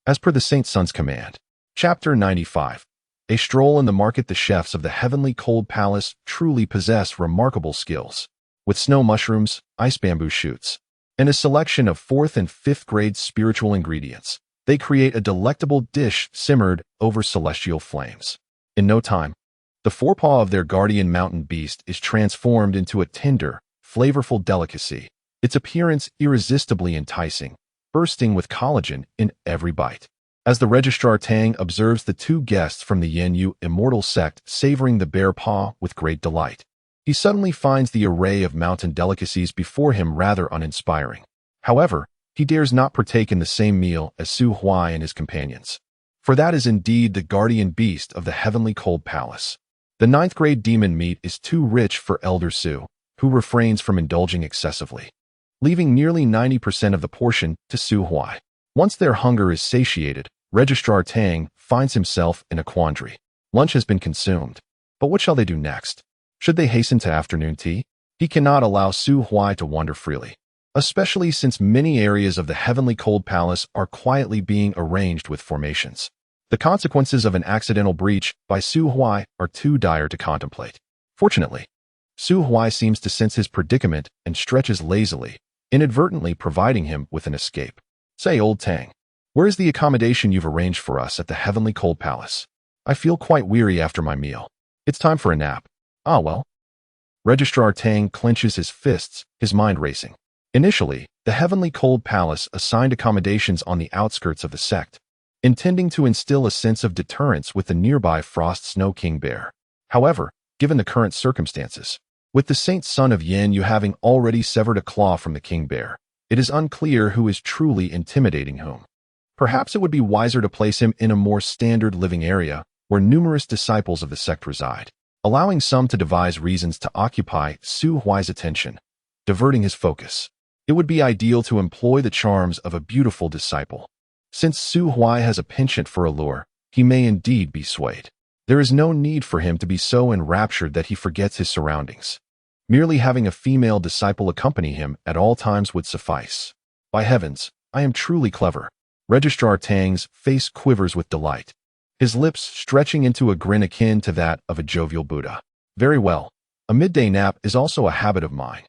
As per the Saint Sun's command. Chapter 95. A stroll in the market. The chefs of the Heavenly Cold Palace truly possess remarkable skills. With snow mushrooms, ice bamboo shoots, and a selection of 4th and 5th grade spiritual ingredients, they create a delectable dish simmered over celestial flames. In no time, the forepaw of their guardian mountain beast is transformed into a tender, flavorful delicacy, its appearance irresistibly enticing, bursting with collagen in every bite. As the Registrar Tang observes the 2 guests from the Yanyu immortal sect savoring the bear paw with great delight, he suddenly finds the array of mountain delicacies before him rather uninspiring. However, he dares not partake in the same meal as Su Huai and his companions, for that is indeed the guardian beast of the Heavenly Cold Palace. The 9th grade demon meat is too rich for Elder Su, who refrains from indulging excessively, leaving nearly 90% of the portion to Su Huai. Once their hunger is satiated, Registrar Tang finds himself in a quandary. Lunch has been consumed, but what shall they do next? Should they hasten to afternoon tea? He cannot allow Su Huai to wander freely, especially since many areas of the Heavenly Cold Palace are quietly being arranged with formations. The consequences of an accidental breach by Su Huai are too dire to contemplate. Fortunately, Su Huai seems to sense his predicament and stretches lazily, inadvertently providing him with an escape. Say, Old Tang, where is the accommodation you've arranged for us at the Heavenly Cold Palace? I feel quite weary after my meal. It's time for a nap. Ah, well. Registrar Tang clenches his fists, his mind racing. Initially, the Heavenly Cold Palace assigned accommodations on the outskirts of the sect, intending to instill a sense of deterrence with the nearby Frost Snow King Bear. However, given the current circumstances, with the Saint Son of Yin Yu having already severed a claw from the King Bear, it is unclear who is truly intimidating whom. Perhaps it would be wiser to place him in a more standard living area where numerous disciples of the sect reside, allowing some to devise reasons to occupy Su Huai's attention, diverting his focus. It would be ideal to employ the charms of a beautiful disciple. Since Su Huai has a penchant for allure, he may indeed be swayed. There is no need for him to be so enraptured that he forgets his surroundings. Merely having a female disciple accompany him at all times would suffice. By heavens, I am truly clever. Registrar Tang's face quivers with delight, his lips stretching into a grin akin to that of a jovial Buddha. Very well. A midday nap is also a habit of mine.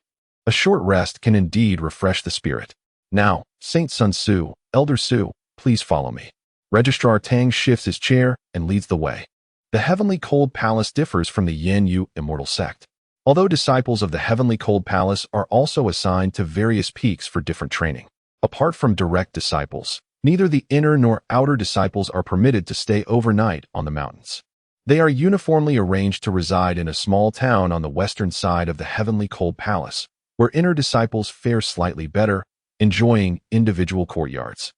A short rest can indeed refresh the spirit. Now, Saint Sun Su, Elder Su, please follow me. Registrar Tang shifts his chair and leads the way. The Heavenly Cold Palace differs from the Yin Yu Immortal sect. Although disciples of the Heavenly Cold Palace are also assigned to various peaks for different training. Apart from direct disciples, neither the inner nor outer disciples are permitted to stay overnight on the mountains. They are uniformly arranged to reside in a small town on the western side of the Heavenly Cold Palace, where inner disciples fare slightly better, enjoying individual courtyards,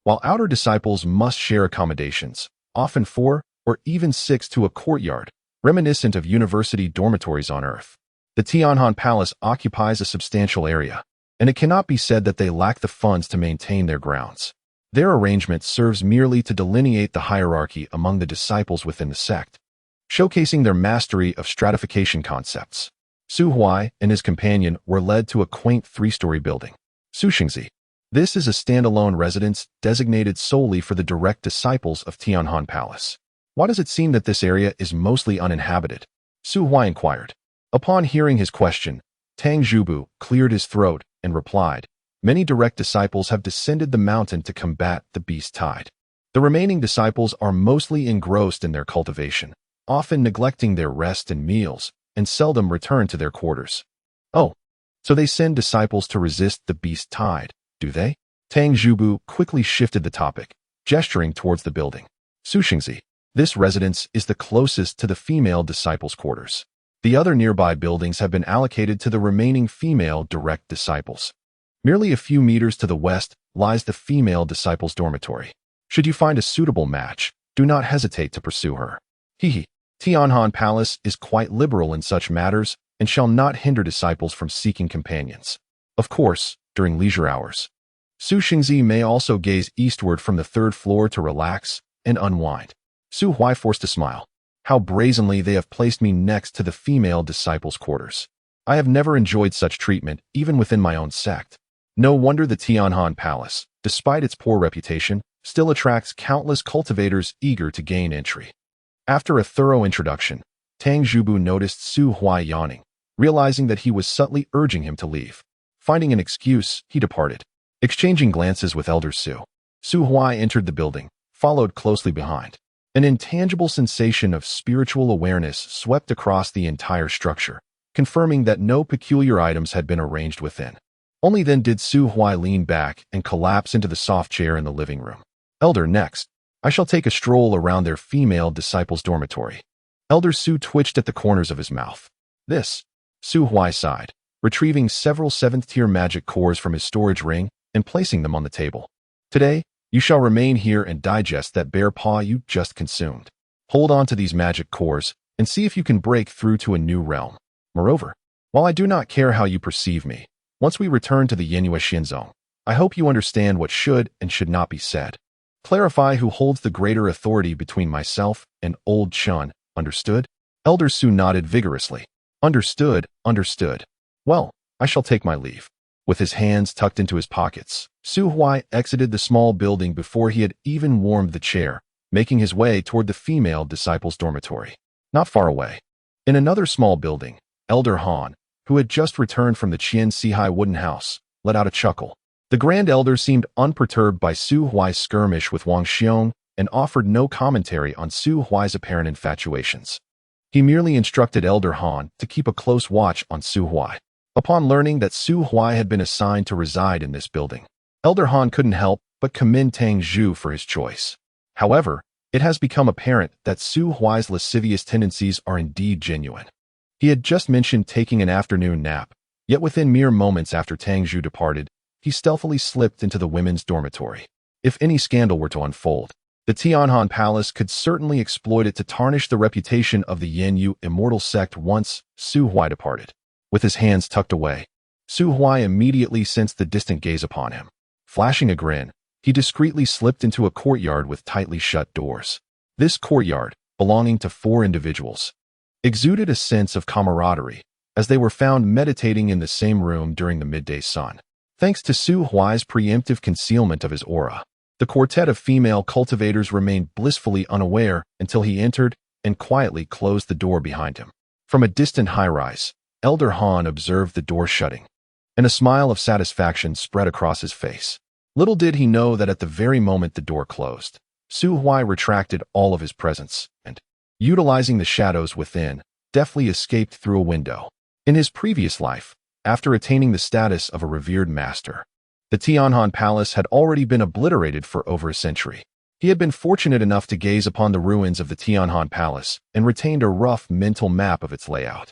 while outer disciples must share accommodations, often 4 or even 6 to a courtyard, reminiscent of university dormitories on Earth. The Tianhan Palace occupies a substantial area, and it cannot be said that they lack the funds to maintain their grounds. Their arrangement serves merely to delineate the hierarchy among the disciples within the sect, showcasing their mastery of stratification concepts. Su Huai and his companion were led to a quaint 3-story building. Sushengzi. This is a standalone residence designated solely for the direct disciples of Tianhan Palace. Why does it seem that this area is mostly uninhabited? Su Huai inquired. Upon hearing his question, Tang Zhubu cleared his throat and replied, many direct disciples have descended the mountain to combat the beast tide. The remaining disciples are mostly engrossed in their cultivation, often neglecting their rest and meals, and seldom return to their quarters. Oh, so they send disciples to resist the beast tide, do they? Tang Zhubu quickly shifted the topic, gesturing towards the building. Sushengzi. This residence is the closest to the female disciples' quarters. The other nearby buildings have been allocated to the remaining female direct disciples. Merely a few meters to the west lies the female disciples' dormitory. Should you find a suitable match, do not hesitate to pursue her. Hehe. Tianhan Palace is quite liberal in such matters and shall not hinder disciples from seeking companions. Of course, during leisure hours. Sushengzi may also gaze eastward from the 3rd floor to relax and unwind. Su Huai forced a smile. How brazenly they have placed me next to the female disciples' quarters. I have never enjoyed such treatment, even within my own sect. No wonder the Tianhan Palace, despite its poor reputation, still attracts countless cultivators eager to gain entry. After a thorough introduction, Tang Zhubu noticed Su Huai yawning, realizing that he was subtly urging him to leave. Finding an excuse, he departed. Exchanging glances with Elder Su, Su Huai entered the building, followed closely behind. An intangible sensation of spiritual awareness swept across the entire structure, confirming that no peculiar items had been arranged within. Only then did Su Huai lean back and collapse into the soft chair in the living room. Elder, next. I shall take a stroll around their female disciples' dormitory. Elder Su twitched at the corners of his mouth. This. Su Huai sighed, retrieving several 7th-tier magic cores from his storage ring and placing them on the table. Today, you shall remain here and digest that bear paw you just consumed. Hold on to these magic cores and see if you can break through to a new realm. Moreover, while I do not care how you perceive me, once we return to the Yinhua Xinzong, I hope you understand what should and should not be said. Clarify who holds the greater authority between myself and old Chun, understood? Elder Su nodded vigorously. Understood, understood. Well, I shall take my leave. With his hands tucked into his pockets, Su Huai exited the small building before he had even warmed the chair, making his way toward the female disciples' dormitory. Not far away, in another small building, Elder Han, who had just returned from the Qian Sihai wooden house, let out a chuckle. The Grand Elder seemed unperturbed by Su Huai's skirmish with Wang Xiong and offered no commentary on Su Huai's apparent infatuations. He merely instructed Elder Han to keep a close watch on Su Huai. Upon learning that Su Huai had been assigned to reside in this building, Elder Han couldn't help but commend Tang Zhu for his choice. However, it has become apparent that Su Huai's lascivious tendencies are indeed genuine. He had just mentioned taking an afternoon nap, yet within mere moments after Tang Zhu departed, he stealthily slipped into the women's dormitory. If any scandal were to unfold, the Tianhan Palace could certainly exploit it to tarnish the reputation of the Yanyu immortal sect once Su Huai departed. With his hands tucked away, Su Huai immediately sensed the distant gaze upon him. Flashing a grin, he discreetly slipped into a courtyard with tightly shut doors. This courtyard, belonging to 4 individuals, exuded a sense of camaraderie, as they were found meditating in the same room during the midday sun. Thanks to Su Huai's preemptive concealment of his aura, the quartet of female cultivators remained blissfully unaware until he entered and quietly closed the door behind him. From a distant high-rise, Elder Han observed the door shutting, and a smile of satisfaction spread across his face. Little did he know that at the very moment the door closed, Su Huai retracted all of his presence and, utilizing the shadows within, deftly escaped through a window. In his previous life, after attaining the status of a revered master, the Tianhan Palace had already been obliterated for over a century. He had been fortunate enough to gaze upon the ruins of the Tianhan Palace and retained a rough mental map of its layout.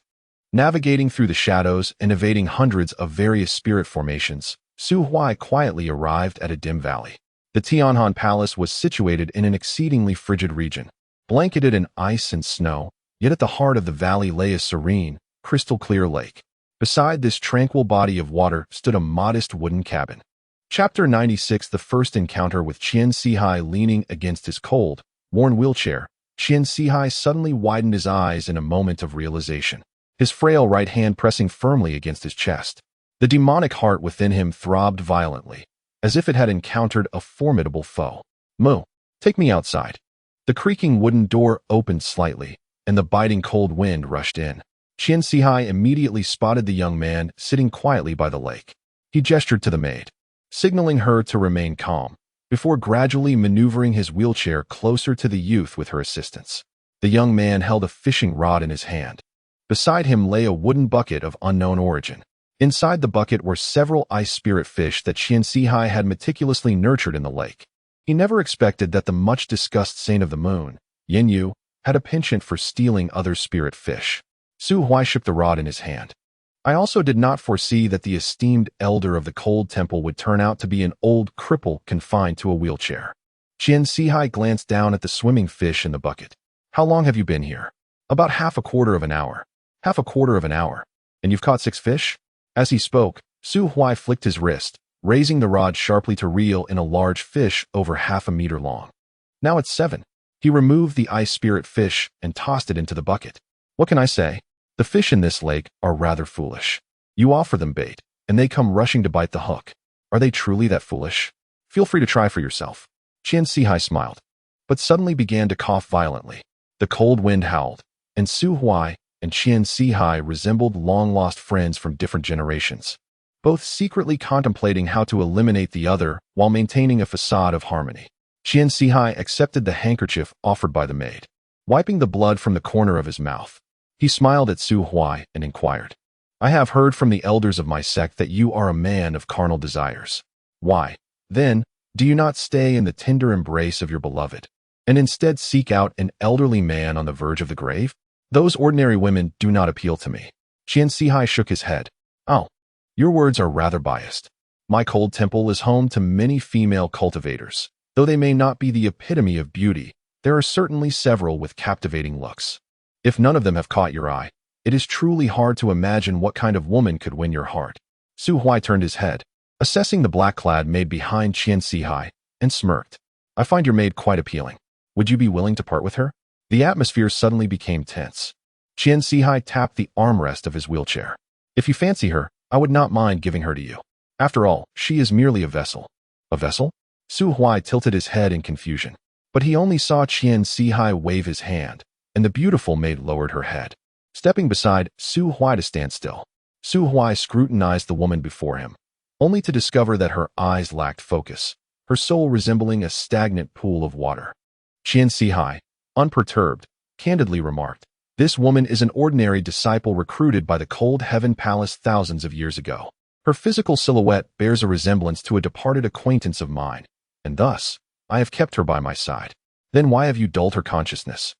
Navigating through the shadows and evading hundreds of various spirit formations, Su Huai quietly arrived at a dim valley. The Tianhan Palace was situated in an exceedingly frigid region, blanketed in ice and snow, yet at the heart of the valley lay a serene, crystal-clear lake. Beside this tranquil body of water stood a modest wooden cabin. Chapter 96. The first encounter with Qian Sihai. Leaning against his cold, worn wheelchair, Qian Sihai suddenly widened his eyes in a moment of realization, his frail right hand pressing firmly against his chest. The demonic heart within him throbbed violently, as if it had encountered a formidable foe. "Mu, take me outside." The creaking wooden door opened slightly, and the biting cold wind rushed in. Qian Sihai immediately spotted the young man sitting quietly by the lake. He gestured to the maid, signaling her to remain calm, before gradually maneuvering his wheelchair closer to the youth with her assistance. The young man held a fishing rod in his hand. Beside him lay a wooden bucket of unknown origin. Inside the bucket were several ice spirit fish that Qian Sihai had meticulously nurtured in the lake. He never expected that the much-discussed Saint of the Moon, Yanyu, had a penchant for stealing other spirit fish. Su Huai shook the rod in his hand. "I also did not foresee that the esteemed elder of the Cold Temple would turn out to be an old cripple confined to a wheelchair." Qian Sihai glanced down at the swimming fish in the bucket. "How long have you been here?" "About half a quarter of an hour." "Half a quarter of an hour? And you've caught 6 fish?" As he spoke, Su Huai flicked his wrist, raising the rod sharply to reel in a large fish over half a meter long. "Now it's 7. He removed the ice spirit fish and tossed it into the bucket. "What can I say? The fish in this lake are rather foolish. You offer them bait, and they come rushing to bite the hook. Are they truly that foolish? Feel free to try for yourself." Qian Sihai smiled, but suddenly began to cough violently. The cold wind howled, and Su Huai and Qian Sihai resembled long-lost friends from different generations, both secretly contemplating how to eliminate the other while maintaining a facade of harmony. Qian Sihai accepted the handkerchief offered by the maid, wiping the blood from the corner of his mouth. He smiled at Su Huai and inquired, "I have heard from the elders of my sect that you are a man of carnal desires. Why, then, do you not stay in the tender embrace of your beloved, and instead seek out an elderly man on the verge of the grave? Those ordinary women do not appeal to me." Qian Sihai shook his head. "Oh, your words are rather biased. My cold temple is home to many female cultivators. Though they may not be the epitome of beauty, there are certainly several with captivating looks. If none of them have caught your eye, it is truly hard to imagine what kind of woman could win your heart." Su Huai turned his head, assessing the black-clad maid behind Qian Sihai, and smirked. "I find your maid quite appealing. Would you be willing to part with her?" The atmosphere suddenly became tense. Qian Sihai tapped the armrest of his wheelchair. "If you fancy her, I would not mind giving her to you. After all, she is merely a vessel." "A vessel?" Su Huai tilted his head in confusion, but he only saw Qian Sihai wave his hand, and the beautiful maid lowered her head, stepping beside Su Huai to stand still. Su Huai scrutinized the woman before him, only to discover that her eyes lacked focus, her soul resembling a stagnant pool of water. Su Huai, unperturbed, candidly remarked. This woman is an ordinary disciple recruited by the cold heaven palace thousands of years ago. Her physical silhouette bears a resemblance to a departed acquaintance of mine, and thus, I have kept her by my side. Then why have you dulled her consciousness?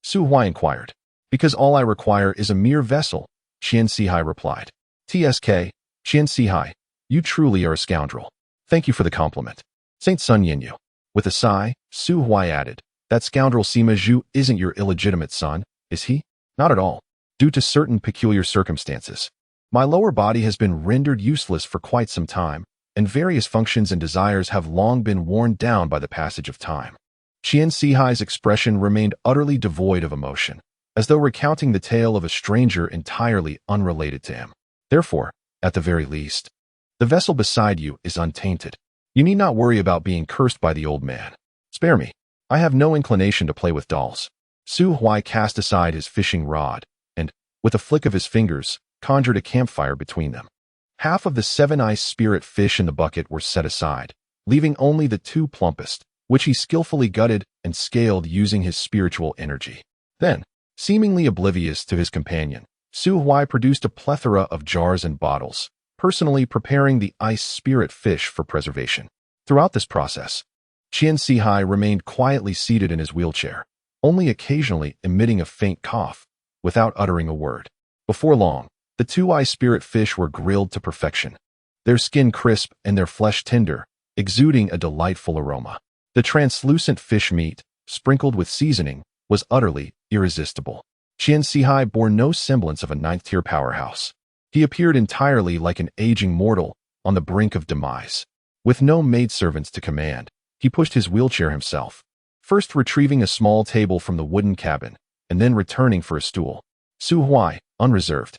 Su Huai inquired. Because all I require is a mere vessel, Su Huai replied. TSK, Su Huai, you truly are a scoundrel. Thank you for the compliment. Saint Sun Yinyu. With a sigh, Su Huai added, that scoundrel Sima Zhu isn't your illegitimate son, is he? Not at all. Due to certain peculiar circumstances. My lower body has been rendered useless for quite some time, and various functions and desires have long been worn down by the passage of time. Su Huai's expression remained utterly devoid of emotion, as though recounting the tale of a stranger entirely unrelated to him. Therefore, at the very least, the vessel beside you is untainted. You need not worry about being cursed by the old man. Spare me. I have no inclination to play with dolls. Su Huai cast aside his fishing rod, and, with a flick of his fingers, conjured a campfire between them. Half of the 7 ice spirit fish in the bucket were set aside, leaving only the 2 plumpest, which he skillfully gutted and scaled using his spiritual energy. Then, seemingly oblivious to his companion, Su Huai produced a plethora of jars and bottles, personally preparing the ice spirit fish for preservation. Throughout this process, Su Huai remained quietly seated in his wheelchair, only occasionally emitting a faint cough, without uttering a word. Before long, the 2 ice spirit fish were grilled to perfection, their skin crisp and their flesh tender, exuding a delightful aroma. The translucent fish meat, sprinkled with seasoning, was utterly irresistible. Su Huai bore no semblance of a 9th-tier powerhouse. He appeared entirely like an aging mortal on the brink of demise. With no maidservants to command, he pushed his wheelchair himself, first retrieving a small table from the wooden cabin, and then returning for a stool. Su Huai, unreserved,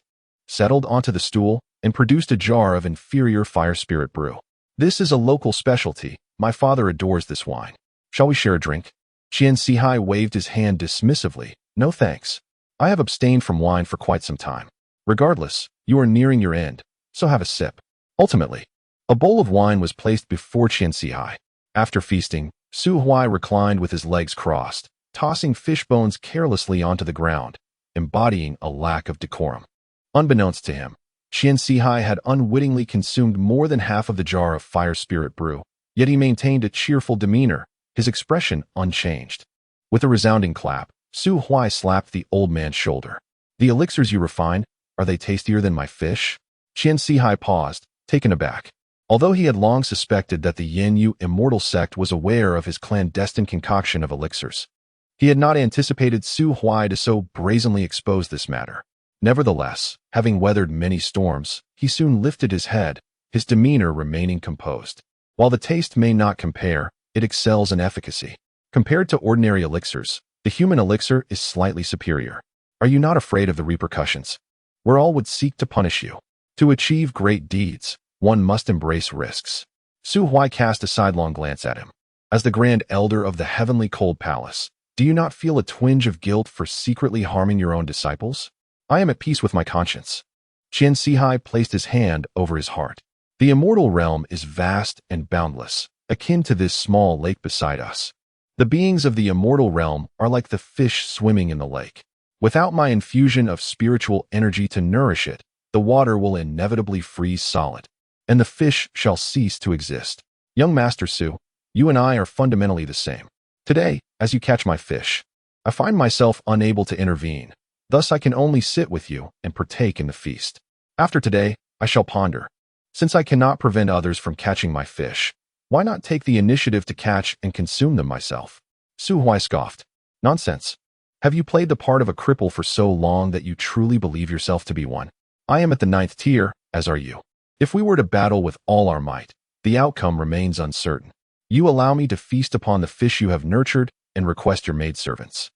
settled onto the stool and produced a jar of inferior fire spirit brew. This is a local specialty. My father adores this wine. Shall we share a drink? Su Huai waved his hand dismissively. No thanks. I have abstained from wine for quite some time. Regardless, you are nearing your end, so have a sip. Ultimately, a bowl of wine was placed before Su Huai. After feasting, Su Huai reclined with his legs crossed, tossing fish bones carelessly onto the ground, embodying a lack of decorum. Unbeknownst to him, Su Huai had unwittingly consumed more than half of the jar of fire spirit brew, yet he maintained a cheerful demeanor, his expression unchanged. With a resounding clap, Su Huai slapped the old man's shoulder. The elixirs you refined, are they tastier than my fish? Su Huai paused, taken aback. Although he had long suspected that the Yinyu immortal sect was aware of his clandestine concoction of elixirs, he had not anticipated Su Huai to so brazenly expose this matter. Nevertheless, having weathered many storms, he soon lifted his head, his demeanor remaining composed. While the taste may not compare, it excels in efficacy. Compared to ordinary elixirs, the human elixir is slightly superior. Are you not afraid of the repercussions? Where all would seek to punish you. To achieve great deeds, one must embrace risks. Su Huai cast a sidelong glance at him. As the Grand Elder of the Heavenly Cold Palace, do you not feel a twinge of guilt for secretly harming your own disciples? I am at peace with my conscience. Su Huai placed his hand over his heart. The immortal realm is vast and boundless, akin to this small lake beside us. The beings of the immortal realm are like the fish swimming in the lake. Without my infusion of spiritual energy to nourish it, the water will inevitably freeze solid, and the fish shall cease to exist. Young Master Su, you and I are fundamentally the same. Today, as you catch my fish, I find myself unable to intervene. Thus I can only sit with you and partake in the feast. After today, I shall ponder. Since I cannot prevent others from catching my fish, why not take the initiative to catch and consume them myself? Su Huai scoffed. Nonsense. Have you played the part of a cripple for so long that you truly believe yourself to be one? I am at the 9th tier, as are you. If we were to battle with all our might, the outcome remains uncertain. You allow me to feast upon the fish you have nurtured and request your maidservants,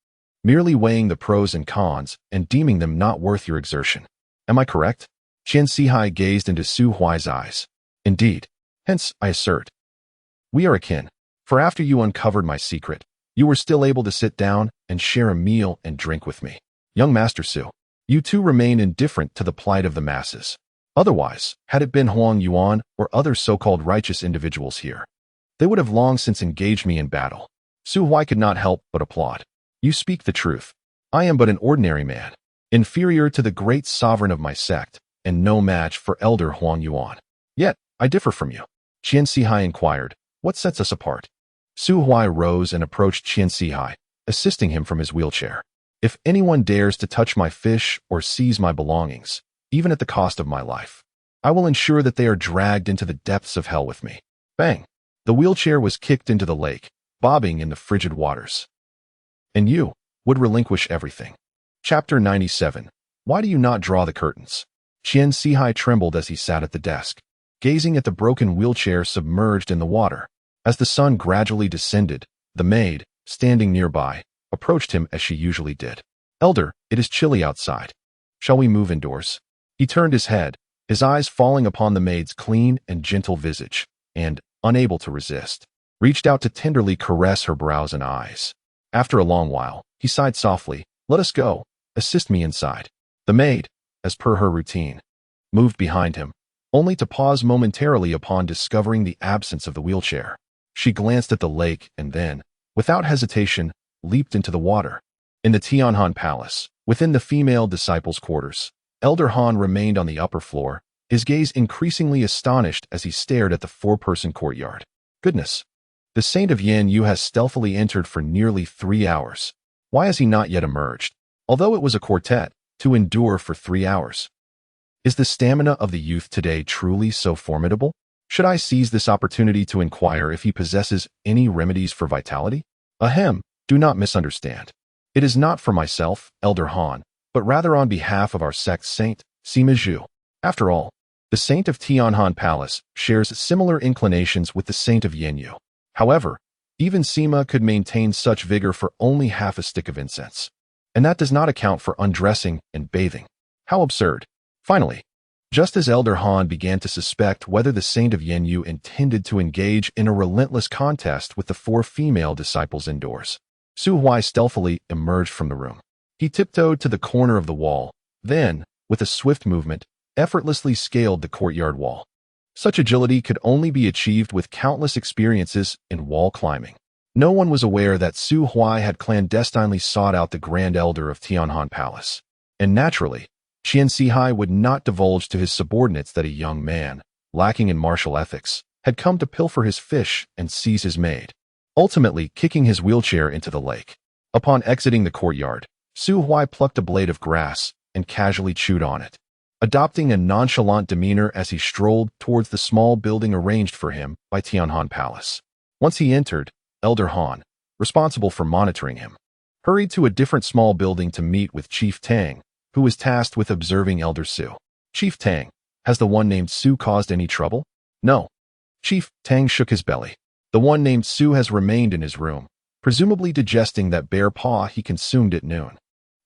merely weighing the pros and cons and deeming them not worth your exertion. Am I correct? Su Huai gazed into Su Huai's eyes. Indeed. Hence, I assert, we are akin, for after you uncovered my secret, you were still able to sit down and share a meal and drink with me. Young Master Su, you too remain indifferent to the plight of the masses. Otherwise, had it been Huang Yuan or other so-called righteous individuals here, they would have long since engaged me in battle. Su Huai could not help but applaud. You speak the truth. I am but an ordinary man, inferior to the great sovereign of my sect, and no match for Elder Huang Yuan. Yet, I differ from you. Qian Sihai inquired, what sets us apart? Su Huai rose and approached Qian Sihai, assisting him from his wheelchair. If anyone dares to touch my fish or seize my belongings, even at the cost of my life, I will ensure that they are dragged into the depths of hell with me. Bang! The wheelchair was kicked into the lake, bobbing in the frigid waters. And you would relinquish everything. Chapter 97. Why do you not draw the curtains? Qian Sihai trembled as he sat at the desk, gazing at the broken wheelchair submerged in the water. As the sun gradually descended, the maid, standing nearby, approached him as she usually did. Elder, it is chilly outside. Shall we move indoors? He turned his head, his eyes falling upon the maid's clean and gentle visage, and, unable to resist, reached out to tenderly caress her brows and eyes. After a long while, he sighed softly, let us go, assist me inside. The maid, as per her routine, moved behind him, only to pause momentarily upon discovering the absence of the wheelchair. She glanced at the lake and then, without hesitation, leaped into the water. In the Tianhan Palace, within the female disciples' quarters, Elder Han remained on the upper floor, his gaze increasingly astonished as he stared at the four-person courtyard. Goodness! The Saint of Yin Yu has stealthily entered for nearly 3 hours. Why has he not yet emerged, although it was a quartet, to endure for 3 hours? Is the stamina of the youth today truly so formidable? Should I seize this opportunity to inquire if he possesses any remedies for vitality? Ahem, do not misunderstand. It is not for myself, Elder Han, but rather on behalf of our sect's saint, Sima Zhu. After all, the saint of Tianhan Palace shares similar inclinations with the saint of Yanyu. However, even Sima could maintain such vigor for only half a stick of incense. And that does not account for undressing and bathing. How absurd. Finally, just as Elder Han began to suspect whether the saint of Yanyu intended to engage in a relentless contest with the 4 female disciples indoors, Su Huai stealthily emerged from the room. He tiptoed to the corner of the wall, then, with a swift movement, effortlessly scaled the courtyard wall. Such agility could only be achieved with countless experiences in wall climbing. No one was aware that Su Huai had clandestinely sought out the Grand Elder of Tianhan Palace. And naturally, Qian Sihai would not divulge to his subordinates that a young man, lacking in martial ethics, had come to pilfer his fish and seize his maid, ultimately kicking his wheelchair into the lake. Upon exiting the courtyard, Su Huai plucked a blade of grass and casually chewed on it, adopting a nonchalant demeanor as he strolled towards the small building arranged for him by Tianhan Palace. Once he entered, Elder Han, responsible for monitoring him, hurried to a different small building to meet with Chief Tang, who was tasked with observing Elder Su. Chief Tang, has the one named Su caused any trouble? No. Chief Tang shook his belly. The one named Su has remained in his room, presumably digesting that bear paw he consumed at noon.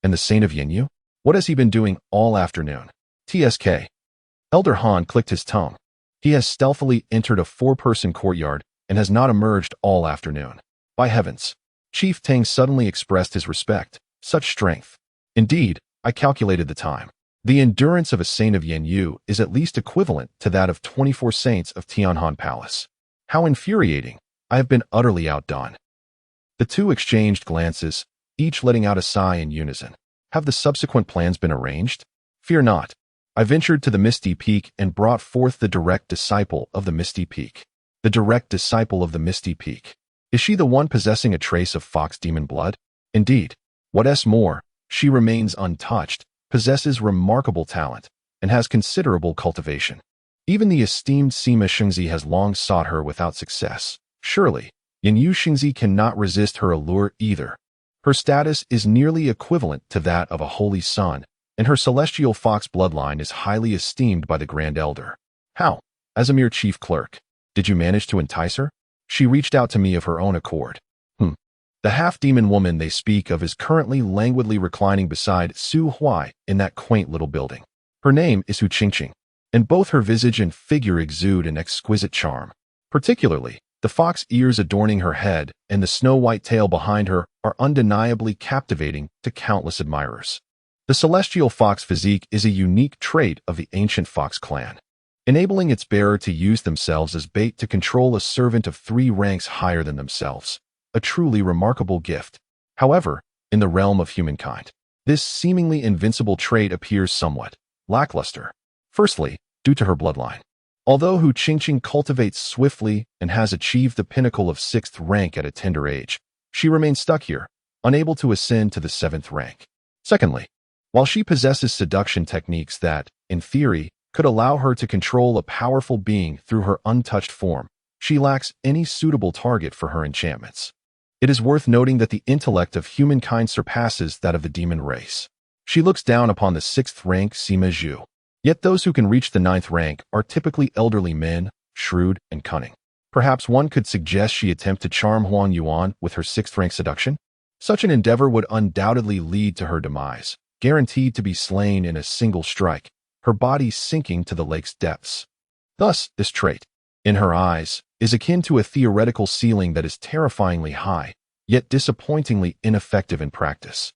And the Saint of Yanyu? What has he been doing all afternoon? TSK. Elder Han clicked his tongue. He has stealthily entered a 4-person courtyard and has not emerged all afternoon. By heavens! Chief Tang suddenly expressed his respect. Such strength. Indeed, I calculated the time. The endurance of a saint of Yanyu is at least equivalent to that of 24 saints of Tianhan Palace. How infuriating! I have been utterly outdone. The two exchanged glances, each letting out a sigh in unison. Have the subsequent plans been arranged? Fear not. I ventured to the Misty Peak and brought forth the direct disciple of the Misty Peak. The direct disciple of the Misty Peak. Is she the one possessing a trace of fox demon blood? Indeed. What's more, she remains untouched, possesses remarkable talent, and has considerable cultivation. Even the esteemed Sima Xingzi has long sought her without success. Surely, Yanyu Xingzi cannot resist her allure either. Her status is nearly equivalent to that of a holy son, and her celestial fox bloodline is highly esteemed by the Grand Elder. How? As a mere chief clerk, did you manage to entice her? She reached out to me of her own accord. The half-demon woman they speak of is currently languidly reclining beside Su Huai in that quaint little building. Her name is Hu Qingqing, and both her visage and figure exude an exquisite charm. Particularly, the fox ears adorning her head and the snow-white tail behind her are undeniably captivating to countless admirers. The celestial fox physique is a unique trait of the ancient fox clan, enabling its bearer to use themselves as bait to control a servant of 3 ranks higher than themselves. a truly remarkable gift. However, in the realm of humankind, this seemingly invincible trait appears somewhat lackluster. Firstly, due to her bloodline. Although Hu Qingqing cultivates swiftly and has achieved the pinnacle of 6th rank at a tender age, she remains stuck here, unable to ascend to the 7th rank. Secondly, while she possesses seduction techniques that, in theory, could allow her to control a powerful being through her untouched form, she lacks any suitable target for her enchantments. It is worth noting that the intellect of humankind surpasses that of the demon race. She looks down upon the 6th rank Sima Zhu. Yet those who can reach the 9th rank are typically elderly men, shrewd and cunning. Perhaps one could suggest she attempt to charm Huang Yuan with her 6th rank seduction? Such an endeavor would undoubtedly lead to her demise, guaranteed to be slain in a single strike, her body sinking to the lake's depths. Thus, this trait, in her eyes, is akin to a theoretical ceiling that is terrifyingly high, yet disappointingly ineffective in practice.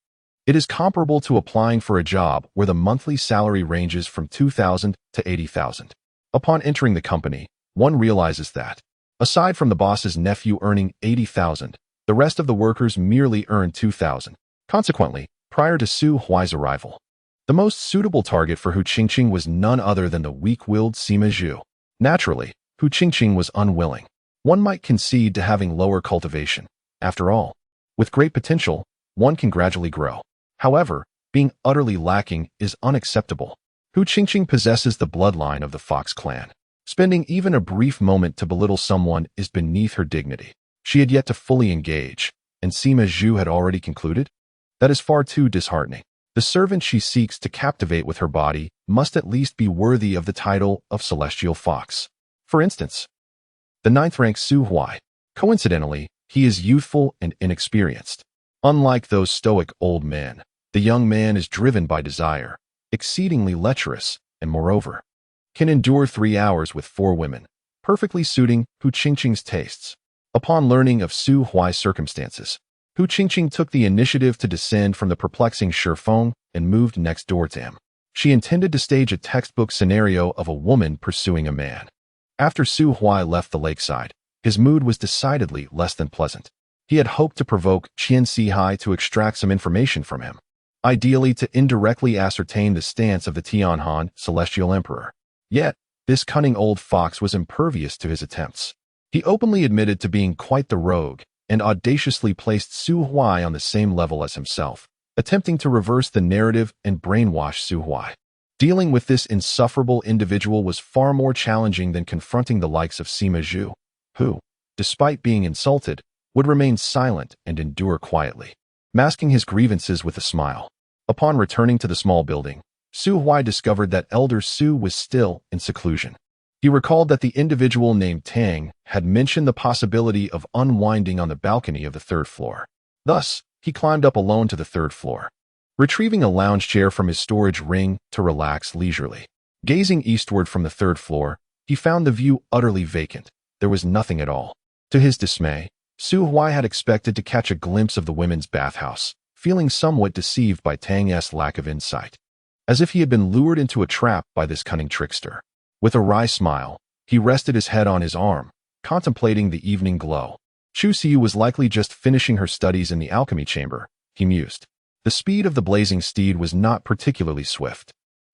It is comparable to applying for a job where the monthly salary ranges from 2,000 to 80,000. Upon entering the company, one realizes that, aside from the boss's nephew earning 80,000, the rest of the workers merely earn 2,000. Consequently, prior to Su Huai's arrival, the most suitable target for Hu Qingqing was none other than the weak-willed Sima Zhu. Naturally, Hu Qingqing was unwilling. One might concede to having lower cultivation. After all, with great potential, one can gradually grow. However, being utterly lacking is unacceptable. Hu Qingqing possesses the bloodline of the Fox clan. Spending even a brief moment to belittle someone is beneath her dignity. She had yet to fully engage, and Sima Zhu had already concluded? That is far too disheartening. The servant she seeks to captivate with her body must at least be worthy of the title of Celestial Fox. For instance, the 9th rank Su Huai. Coincidentally, he is youthful and inexperienced. Unlike those stoic old men, the young man is driven by desire, exceedingly lecherous, and moreover, can endure 3 hours with 4 women, perfectly suiting Hu Qingqing's tastes. Upon learning of Su Huai's circumstances, Hu Qingqing took the initiative to descend from the perplexing Shifeng and moved next door to him. She intended to stage a textbook scenario of a woman pursuing a man. After Su Huai left the lakeside, his mood was decidedly less than pleasant. He had hoped to provoke Qian Sihai to extract some information from him, ideally to indirectly ascertain the stance of the Tianhan Celestial Emperor. Yet, this cunning old fox was impervious to his attempts. He openly admitted to being quite the rogue and audaciously placed Su Huai on the same level as himself, attempting to reverse the narrative and brainwash Su Huai. Dealing with this insufferable individual was far more challenging than confronting the likes of Sima Zhu, who, despite being insulted, would remain silent and endure quietly, masking his grievances with a smile. Upon returning to the small building, Su Huai discovered that Elder Su was still in seclusion. He recalled that the individual named Tang had mentioned the possibility of unwinding on the balcony of the 3rd floor. Thus, he climbed up alone to the 3rd floor, retrieving a lounge chair from his storage ring to relax leisurely. Gazing eastward from the 3rd floor, he found the view utterly vacant. There was nothing at all. To his dismay, Su Huai had expected to catch a glimpse of the women's bathhouse, feeling somewhat deceived by Tang's lack of insight, as if he had been lured into a trap by this cunning trickster. With a wry smile, he rested his head on his arm, contemplating the evening glow. Chu Xiu was likely just finishing her studies in the alchemy chamber, he mused. The speed of the blazing steed was not particularly swift.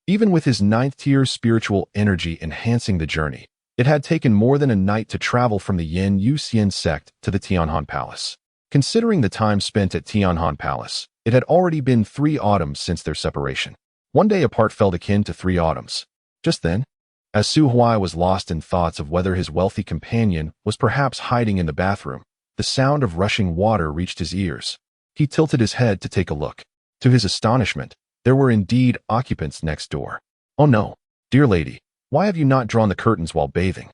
Even with his 9th-tier spiritual energy enhancing the journey, it had taken more than a night to travel from the Yin Yu Xian sect to the Tianhan Palace. Considering the time spent at Tianhan Palace, it had already been 3 autumns since their separation. One day apart felt akin to 3 autumns. Just then, as Su Huai was lost in thoughts of whether his wealthy companion was perhaps hiding in the bathroom, the sound of rushing water reached his ears. He tilted his head to take a look. To his astonishment, there were indeed occupants next door. Oh no, dear lady, why have you not drawn the curtains while bathing?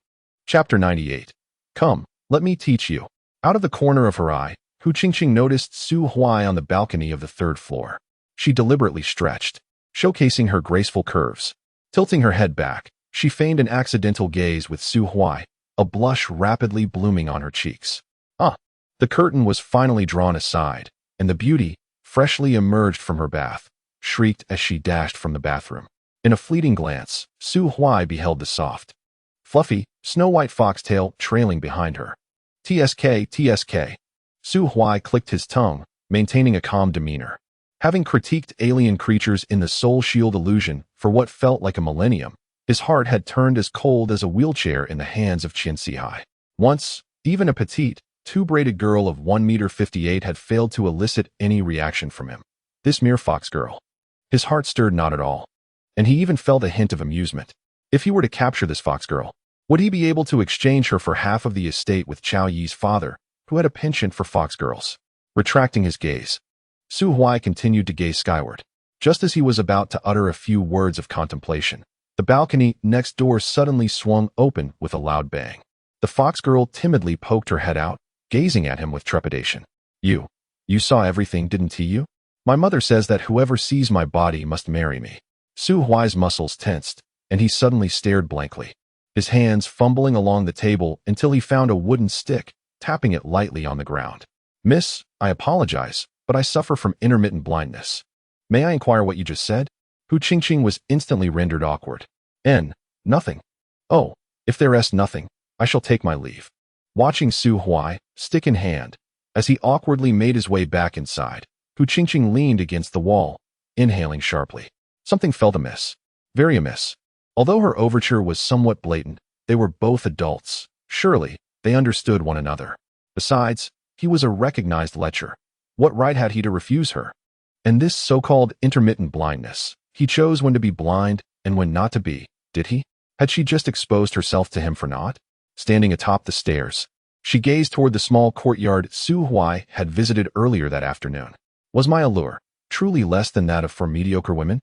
Chapter 98. Come, let me teach you. Out of the corner of her eye, Hu Qingqing noticed Su Huai on the balcony of the 3rd floor. She deliberately stretched, showcasing her graceful curves. Tilting her head back, she feigned an accidental gaze with Su Huai, a blush rapidly blooming on her cheeks. The curtain was finally drawn aside, and the beauty, freshly emerged from her bath, shrieked as she dashed from the bathroom. In a fleeting glance, Su Huai beheld the soft, fluffy, snow-white foxtail trailing behind her. TSK, TSK. Su Huai clicked his tongue, maintaining a calm demeanor. Having critiqued alien creatures in the Soul Shield illusion for what felt like a millennium, his heart had turned as cold as a wheelchair in the hands of Su Huai. Once, even a petite, two-braided girl of 1.58 m had failed to elicit any reaction from him. This mere fox girl. His heart stirred not at all, and he even felt a hint of amusement. If he were to capture this fox girl, would he be able to exchange her for half of the estate with Chao Yi's father, who had a penchant for fox girls? Retracting his gaze, Su Huai continued to gaze skyward. Just as he was about to utter a few words of contemplation, the balcony next door suddenly swung open with a loud bang. The fox girl timidly poked her head out, gazing at him with trepidation. You saw everything, didn't you? My mother says that whoever sees my body must marry me. Su Huai's muscles tensed, and he suddenly stared blankly, his hands fumbling along the table until he found a wooden stick, tapping it lightly on the ground. Miss, I apologize, but I suffer from intermittent blindness. May I inquire what you just said? Hu Qingqing was instantly rendered awkward. Nothing. Oh, if there's nothing, I shall take my leave. Watching Su Huai, stick in hand, as he awkwardly made his way back inside, Hu Qingqing leaned against the wall, inhaling sharply. Something felt amiss. Very amiss. Although her overture was somewhat blatant, they were both adults. Surely, they understood one another. Besides, he was a recognized lecher. What right had he to refuse her? And this so-called intermittent blindness, he chose when to be blind and when not to be, did he? Had she just exposed herself to him for naught? Standing atop the stairs, she gazed toward the small courtyard Su Huai had visited earlier that afternoon. Was my allure truly less than that of for mediocre women?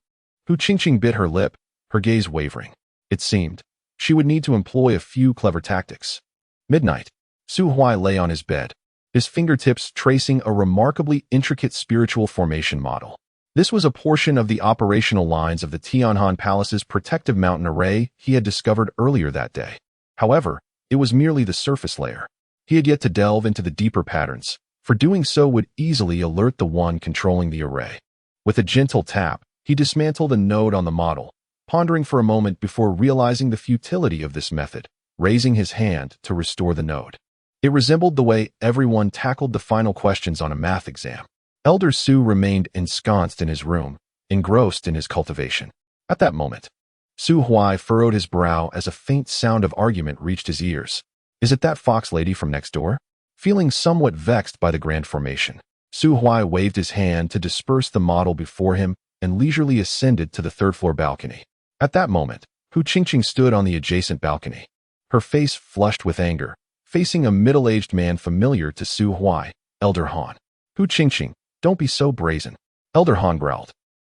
Hu Qingqing bit her lip, her gaze wavering. It seemed she would need to employ a few clever tactics. Midnight. Su Huai lay on his bed, his fingertips tracing a remarkably intricate spiritual formation model. This was a portion of the operational lines of the Tianhan Palace's protective mountain array he had discovered earlier that day. However, it was merely the surface layer. He had yet to delve into the deeper patterns, for doing so would easily alert the one controlling the array. With a gentle tap, he dismantled a node on the model, pondering for a moment before realizing the futility of this method, raising his hand to restore the node. It resembled the way everyone tackled the final questions on a math exam. Elder Su remained ensconced in his room, engrossed in his cultivation. At that moment, Su Huai furrowed his brow as a faint sound of argument reached his ears. Is it that fox lady from next door? Feeling somewhat vexed by the grand formation, Su Huai waved his hand to disperse the model before him and leisurely ascended to the third-floor balcony. At that moment, Hu Qingqing stood on the adjacent balcony, her face flushed with anger, facing a middle-aged man familiar to Su Huai, Elder Han. Hu Qingqing, don't be so brazen, Elder Han growled,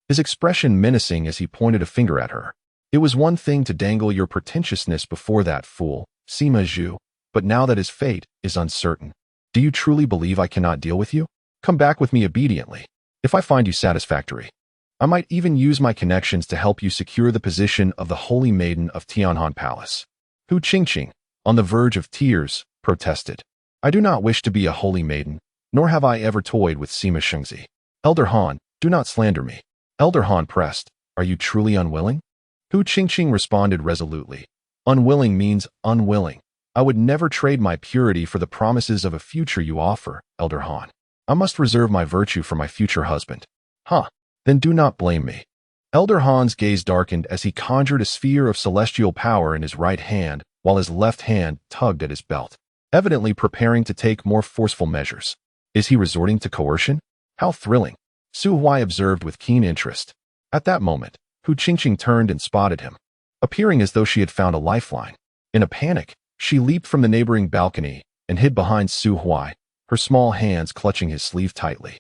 his expression menacing as he pointed a finger at her. It was one thing to dangle your pretentiousness before that fool, Sima Zhu, but now that his fate is uncertain, do you truly believe I cannot deal with you? Come back with me obediently. If I find you satisfactory, I might even use my connections to help you secure the position of the Holy Maiden of Tianhan Palace. Hu Qingqing, on the verge of tears, protested. I do not wish to be a holy maiden, nor have I ever toyed with Sima Shengzi. Elder Han, do not slander me. Elder Han pressed, are you truly unwilling? Hu Qingqing responded resolutely. Unwilling means unwilling. I would never trade my purity for the promises of a future you offer, Elder Han. I must reserve my virtue for my future husband. Then do not blame me. Elder Han's gaze darkened as he conjured a sphere of celestial power in his right hand while his left hand tugged at his belt, evidently preparing to take more forceful measures. Is he resorting to coercion? How thrilling, Su Huai observed with keen interest. At that moment, Hu Qingqing turned and spotted him, appearing as though she had found a lifeline. In a panic, she leaped from the neighboring balcony and hid behind Su Huai, her small hands clutching his sleeve tightly.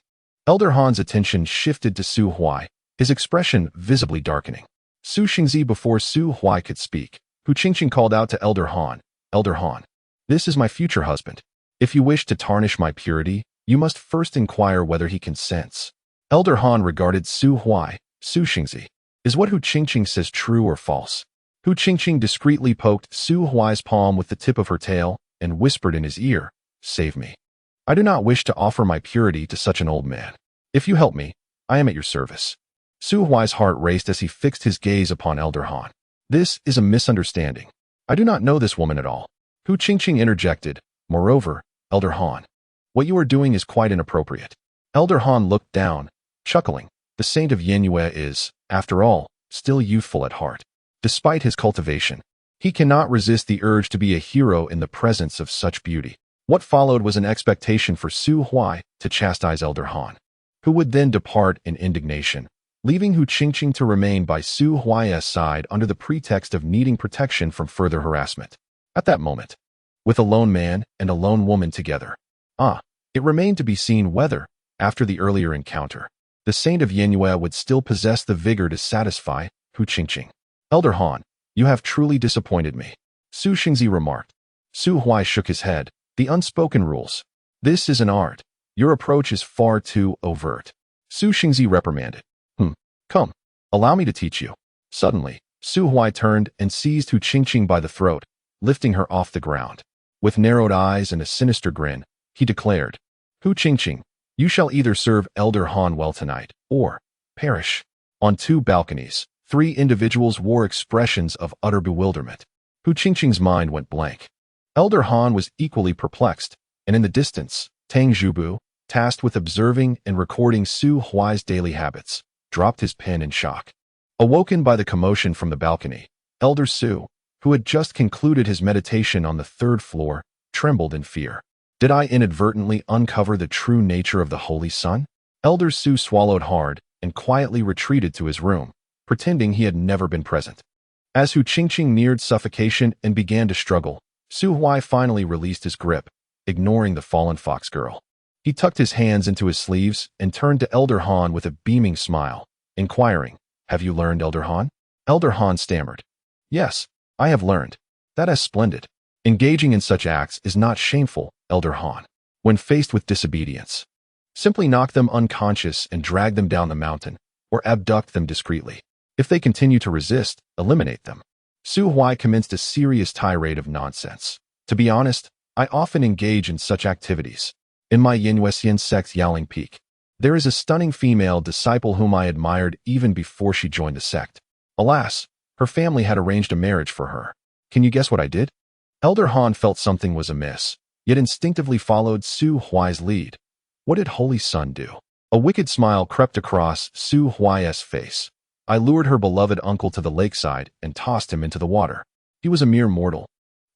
Elder Han's attention shifted to Su Huai, his expression visibly darkening. Su Xingzi before Su Huai could speak, Hu Qingqing called out to Elder Han, Elder Han, this is my future husband. If you wish to tarnish my purity, you must first inquire whether he consents. Elder Han regarded Su Huai, Su Xingzi. Is what Hu Qingqing says true or false? Hu Qingqing discreetly poked Su Huai's palm with the tip of her tail and whispered in his ear, save me. I do not wish to offer my purity to such an old man. If you help me, I am at your service. Su Huai's heart raced as he fixed his gaze upon Elder Han. This is a misunderstanding. I do not know this woman at all. Hu Qingqing interjected, moreover, Elder Han. What you are doing is quite inappropriate. Elder Han looked down, chuckling. The saint of Yenue is, after all, still youthful at heart. Despite his cultivation, he cannot resist the urge to be a hero in the presence of such beauty. What followed was an expectation for Su Huai to chastise Elder Han, who would then depart in indignation, leaving Hu Qingqing to remain by Su Huai's side under the pretext of needing protection from further harassment. At that moment, with a lone man and a lone woman together, it remained to be seen whether, after the earlier encounter, the saint of Yenue would still possess the vigor to satisfy Hu Qingqing. Elder Han, you have truly disappointed me, Su Xingzi remarked. Su Huai shook his head. The unspoken rules. This is an art. Your approach is far too overt. Su Xingzi reprimanded. Come, allow me to teach you. Suddenly, Su Huai turned and seized Hu Qingqing by the throat, lifting her off the ground. With narrowed eyes and a sinister grin, he declared, Hu Qingqing, you shall either serve Elder Han well tonight, or perish. On 2 balconies, 3 individuals wore expressions of utter bewilderment. Hu Qingqing's mind went blank. Elder Han was equally perplexed, and in the distance, Tang Zhubu, tasked with observing and recording Su Huai's daily habits, dropped his pen in shock. Awoken by the commotion from the balcony, Elder Su, who had just concluded his meditation on the 3rd floor, trembled in fear. Did I inadvertently uncover the true nature of the Holy Sun? Elder Su swallowed hard and quietly retreated to his room, pretending he had never been present. As Hu Qingqing neared suffocation and began to struggle, Su Huai finally released his grip, ignoring the fallen fox girl. He tucked his hands into his sleeves and turned to Elder Han with a beaming smile, inquiring, Have you learned, Elder Han? Elder Han stammered. Yes, I have learned. That is splendid. Engaging in such acts is not shameful, Elder Han. When faced with disobedience, simply knock them unconscious and drag them down the mountain, or abduct them discreetly. If they continue to resist, eliminate them. Su Huai commenced a serious tirade of nonsense. To be honest, I often engage in such activities. In my Yenuesian sect Yaoling Peak, there is a stunning female disciple whom I admired even before she joined the sect. Alas, her family had arranged a marriage for her. Can you guess what I did? Elder Han felt something was amiss, yet instinctively followed Su Huai's lead. What did Holy Sun do? A wicked smile crept across Su Huai's face. I lured her beloved uncle to the lakeside and tossed him into the water. He was a mere mortal.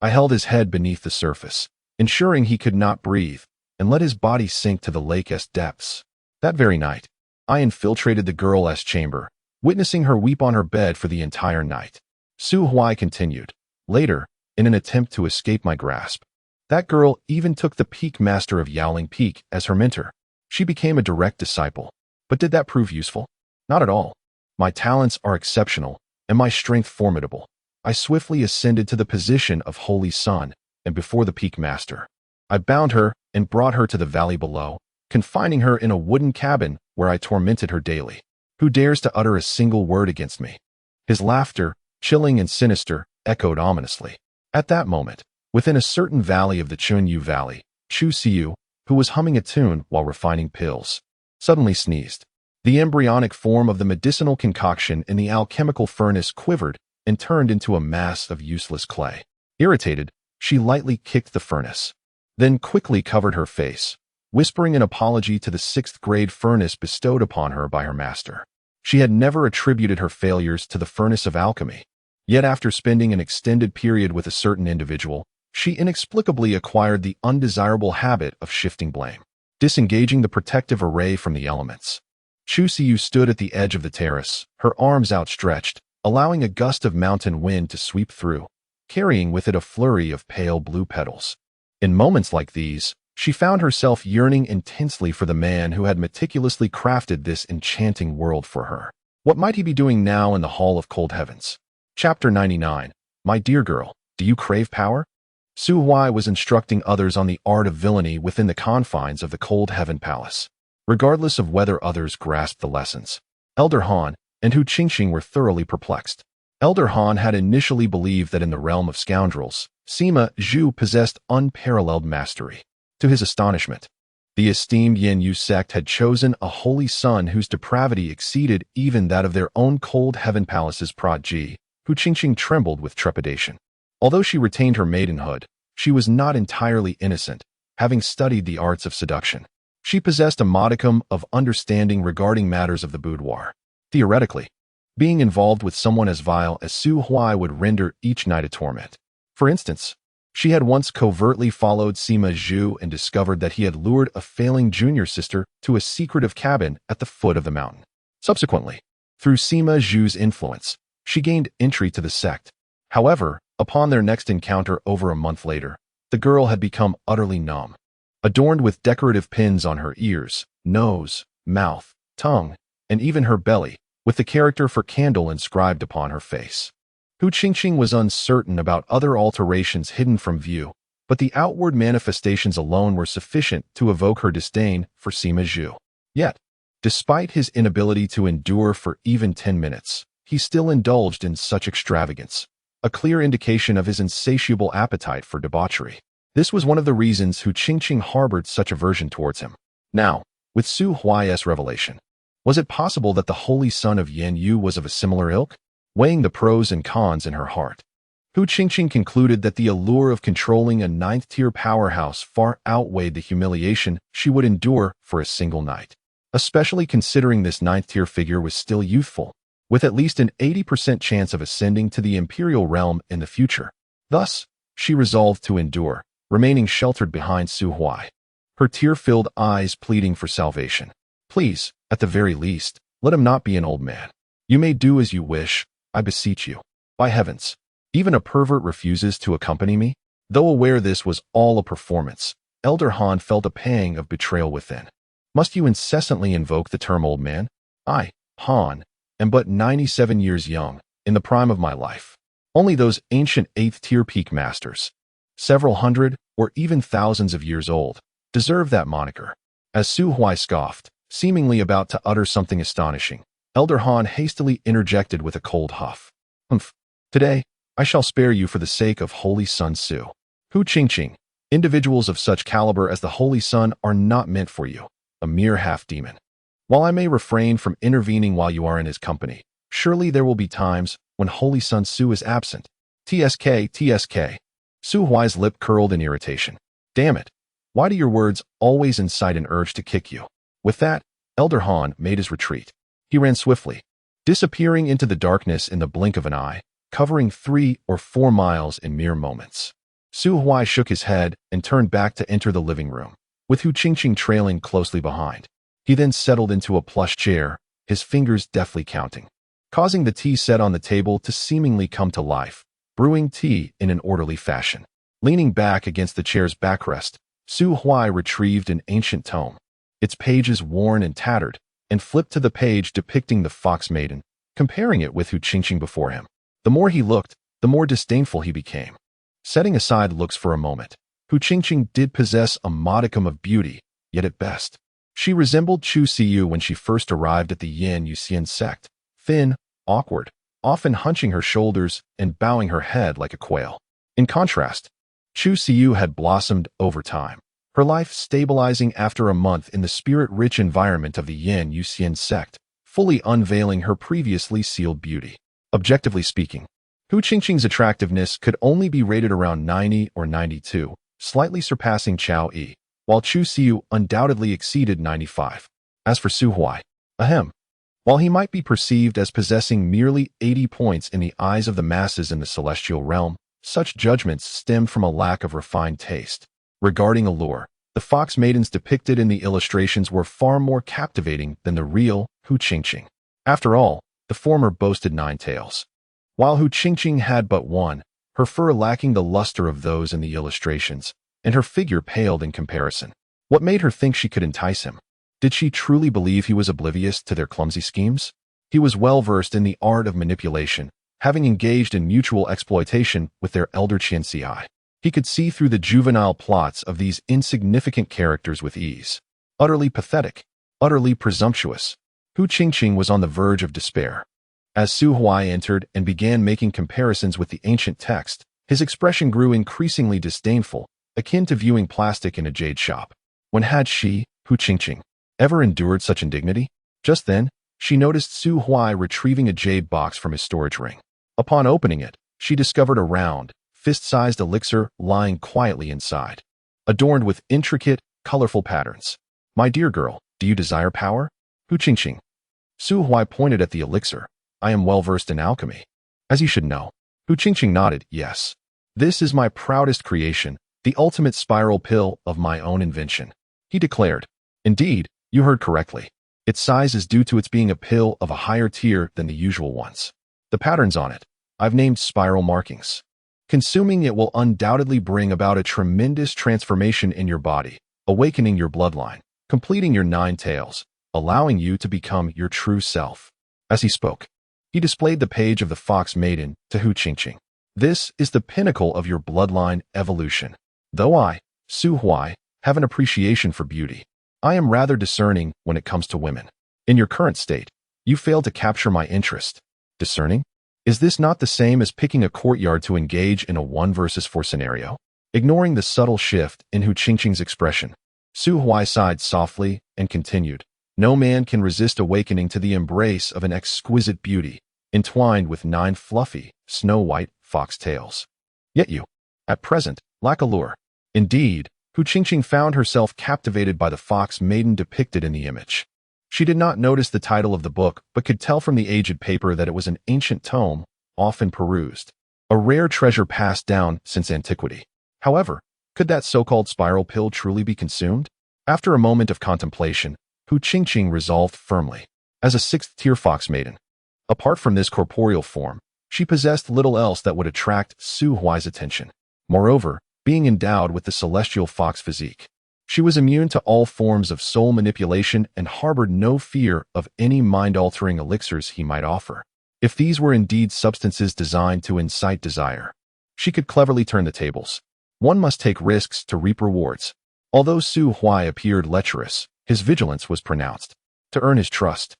I held his head beneath the surface, ensuring he could not breathe, and let his body sink to the lake's depths. That very night, I infiltrated the girl's chamber, witnessing her weep on her bed for the entire night. Su Huai continued. Later, in an attempt to escape my grasp, that girl even took the peak master of Yaoling Peak as her mentor. She became a direct disciple. But did that prove useful? Not at all. My talents are exceptional, and my strength formidable. I swiftly ascended to the position of Holy Sun, and before the peak master, I bound her and brought her to the valley below, confining her in a wooden cabin where I tormented her daily. Who dares to utter a single word against me? His laughter, chilling and sinister, echoed ominously. At that moment, within a certain valley of the Chunyu Valley, Chu Siu, who was humming a tune while refining pills, suddenly sneezed. The embryonic form of the medicinal concoction in the alchemical furnace quivered and turned into a mass of useless clay. Irritated, she lightly kicked the furnace, then quickly covered her face, whispering an apology to the 6th-grade furnace bestowed upon her by her master. She had never attributed her failures to the furnace of alchemy. Yet after spending an extended period with a certain individual, she inexplicably acquired the undesirable habit of shifting blame, disengaging the protective array from the elements. Chu Siu stood at the edge of the terrace, her arms outstretched, allowing a gust of mountain wind to sweep through, carrying with it a flurry of pale blue petals. In moments like these, she found herself yearning intensely for the man who had meticulously crafted this enchanting world for her. What might he be doing now in the Hall of Cold Heavens? Chapter 99. My dear girl, do you crave power? Su Huai was instructing others on the art of villainy within the confines of the Cold Heaven Palace. Regardless of whether others grasped the lessons, Elder Han and Hu Qingqing were thoroughly perplexed. Elder Han had initially believed that in the realm of scoundrels, Sima Zhu possessed unparalleled mastery. To his astonishment, the esteemed Yenyu sect had chosen a holy son whose depravity exceeded even that of their own Cold Heaven Palace's prodigy. Hu Qingqing trembled with trepidation. Although she retained her maidenhood, she was not entirely innocent, having studied the arts of seduction. She possessed a modicum of understanding regarding matters of the boudoir. Theoretically, being involved with someone as vile as Su Huai would render each night a torment. For instance, she had once covertly followed Sima Zhu and discovered that he had lured a failing junior sister to a secretive cabin at the foot of the mountain. Subsequently, through Sima Zhu's influence, she gained entry to the sect. However, upon their next encounter over a month later, the girl had become utterly numb. Adorned with decorative pins on her ears, nose, mouth, tongue, and even her belly, with the character for candle inscribed upon her face. Hu Qingqing was uncertain about other alterations hidden from view, but the outward manifestations alone were sufficient to evoke her disdain for Sima Zhu. Yet, despite his inability to endure for even 10 minutes, he still indulged in such extravagance, a clear indication of his insatiable appetite for debauchery. This was one of the reasons Hu Qingqing harbored such aversion towards him. Now, with Su Huai's revelation, was it possible that the holy son of Yan Yu was of a similar ilk? Weighing the pros and cons in her heart, Hu Qingqing concluded that the allure of controlling a ninth-tier powerhouse far outweighed the humiliation she would endure for a single night, especially considering this ninth-tier figure was still youthful, with at least an 80% chance of ascending to the imperial realm in the future. Thus, she resolved to endure, remaining sheltered behind Su Huai, her tear-filled eyes pleading for salvation. Please, at the very least, let him not be an old man. You may do as you wish, I beseech you. By heavens, even a pervert refuses to accompany me? Though aware this was all a performance, Elder Han felt a pang of betrayal within. Must you incessantly invoke the term old man? I, Han, am but 97 years young, in the prime of my life. Only those ancient 8th-tier peak masters, several hundred or even thousands of years old, deserve that moniker. As Su Huai scoffed, seemingly about to utter something astonishing, Elder Han hastily interjected with a cold huff. Today, I shall spare you for the sake of Holy Sun Su. Hu Qingqing, individuals of such caliber as the Holy Sun are not meant for you, a mere half-demon. While I may refrain from intervening while you are in his company, surely there will be times when Holy Sun Su is absent. TSK. Su Huai's lip curled in irritation. Damn it. Why do your words always incite an urge to kick you? With that, Elder Han made his retreat. He ran swiftly, disappearing into the darkness in the blink of an eye, covering 3 or 4 miles in mere moments. Su Huai shook his head and turned back to enter the living room, with Hu Qingqing trailing closely behind. He then settled into a plush chair, his fingers deftly counting, causing the tea set on the table to seemingly come to life, brewing tea in an orderly fashion. Leaning back against the chair's backrest, Su Huai retrieved an ancient tome, its pages worn and tattered, and flipped to the page depicting the Fox Maiden, comparing it with Hu Qingqing before him. The more he looked, the more disdainful he became. Setting aside looks for a moment, Hu Qingqing did possess a modicum of beauty, yet at best, she resembled Chu Siyu when she first arrived at the Yan Yuxian sect, thin, awkward, often hunching her shoulders and bowing her head like a quail. In contrast, Chu Siyu had blossomed over time, her life stabilizing after a month in the spirit-rich environment of the Yan Yuxian sect, fully unveiling her previously sealed beauty. Objectively speaking, Hu Qingqing's attractiveness could only be rated around 90 or 92, slightly surpassing Chao Yi, while Chu Siyu undoubtedly exceeded 95. As for Su Huai, while he might be perceived as possessing merely 80 points in the eyes of the masses in the celestial realm, such judgments stemmed from a lack of refined taste. Regarding allure, the fox maidens depicted in the illustrations were far more captivating than the real Hu Qingqing. After all, the former boasted 9 tails, while Hu Qingqing had but 1, her fur lacking the luster of those in the illustrations, and her figure paled in comparison. What made her think she could entice him? Did she truly believe he was oblivious to their clumsy schemes? He was well versed in the art of manipulation, having engaged in mutual exploitation with their elder Qianxi. He could see through the juvenile plots of these insignificant characters with ease. Utterly pathetic, utterly presumptuous, Hu Qingqing was on the verge of despair. As Su Huai entered and began making comparisons with the ancient text, his expression grew increasingly disdainful, akin to viewing plastic in a jade shop. When had she, Hu Qingqing, ever endured such indignity? Just then, she noticed Su Huai retrieving a jade box from his storage ring. Upon opening it, she discovered a round, fist-sized elixir lying quietly inside. adorned with intricate, colorful patterns. My dear girl, do you desire power? Hu Qingqing. Su Huai pointed at the elixir. I am well versed in alchemy. As you should know. Hu Qingqing nodded, yes. This is my proudest creation, the ultimate spiral pill of my own invention. He declared. Indeed, you heard correctly. Its size is due to its being a pill of a higher tier than the usual ones. The patterns on it, I've named spiral markings. Consuming it will undoubtedly bring about a tremendous transformation in your body, awakening your bloodline, completing your 9 tails, allowing you to become your true self. As he spoke, he displayed the page of the Fox Maiden to Hu Qingqing. This is the pinnacle of your bloodline evolution. Though I, Su Huai, have an appreciation for beauty, I am rather discerning when it comes to women. In your current state, you fail to capture my interest. Discerning? Is this not the same as picking a courtyard to engage in a 1 versus 4 scenario? Ignoring the subtle shift in Hu Qingqing's expression, Su Huai sighed softly and continued. No man can resist awakening to the embrace of an exquisite beauty, entwined with 9 fluffy, snow-white fox tails. Yet you, at present, lack allure. Indeed, Hu Qingqing found herself captivated by the fox maiden depicted in the image. She did not notice the title of the book, but could tell from the aged paper that it was an ancient tome, often perused, a rare treasure passed down since antiquity. However, could that so-called spiral pill truly be consumed? After a moment of contemplation, Hu Qingqing resolved firmly. As a 6th-tier fox maiden, apart from this corporeal form, she possessed little else that would attract Su Huai's attention. Moreover, being endowed with the celestial fox physique, she was immune to all forms of soul manipulation and harbored no fear of any mind-altering elixirs he might offer. If these were indeed substances designed to incite desire, she could cleverly turn the tables. One must take risks to reap rewards. Although Su Huai appeared lecherous, his vigilance was pronounced. To earn his trust,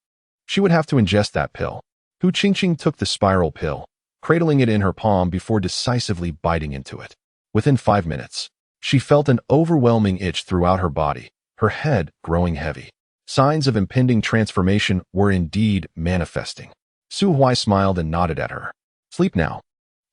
she would have to ingest that pill. Hu Qingqing took the spiral pill, cradling it in her palm before decisively biting into it. Within 5 minutes, she felt an overwhelming itch throughout her body, her head growing heavy. Signs of impending transformation were indeed manifesting. Su Huai smiled and nodded at her. Sleep now,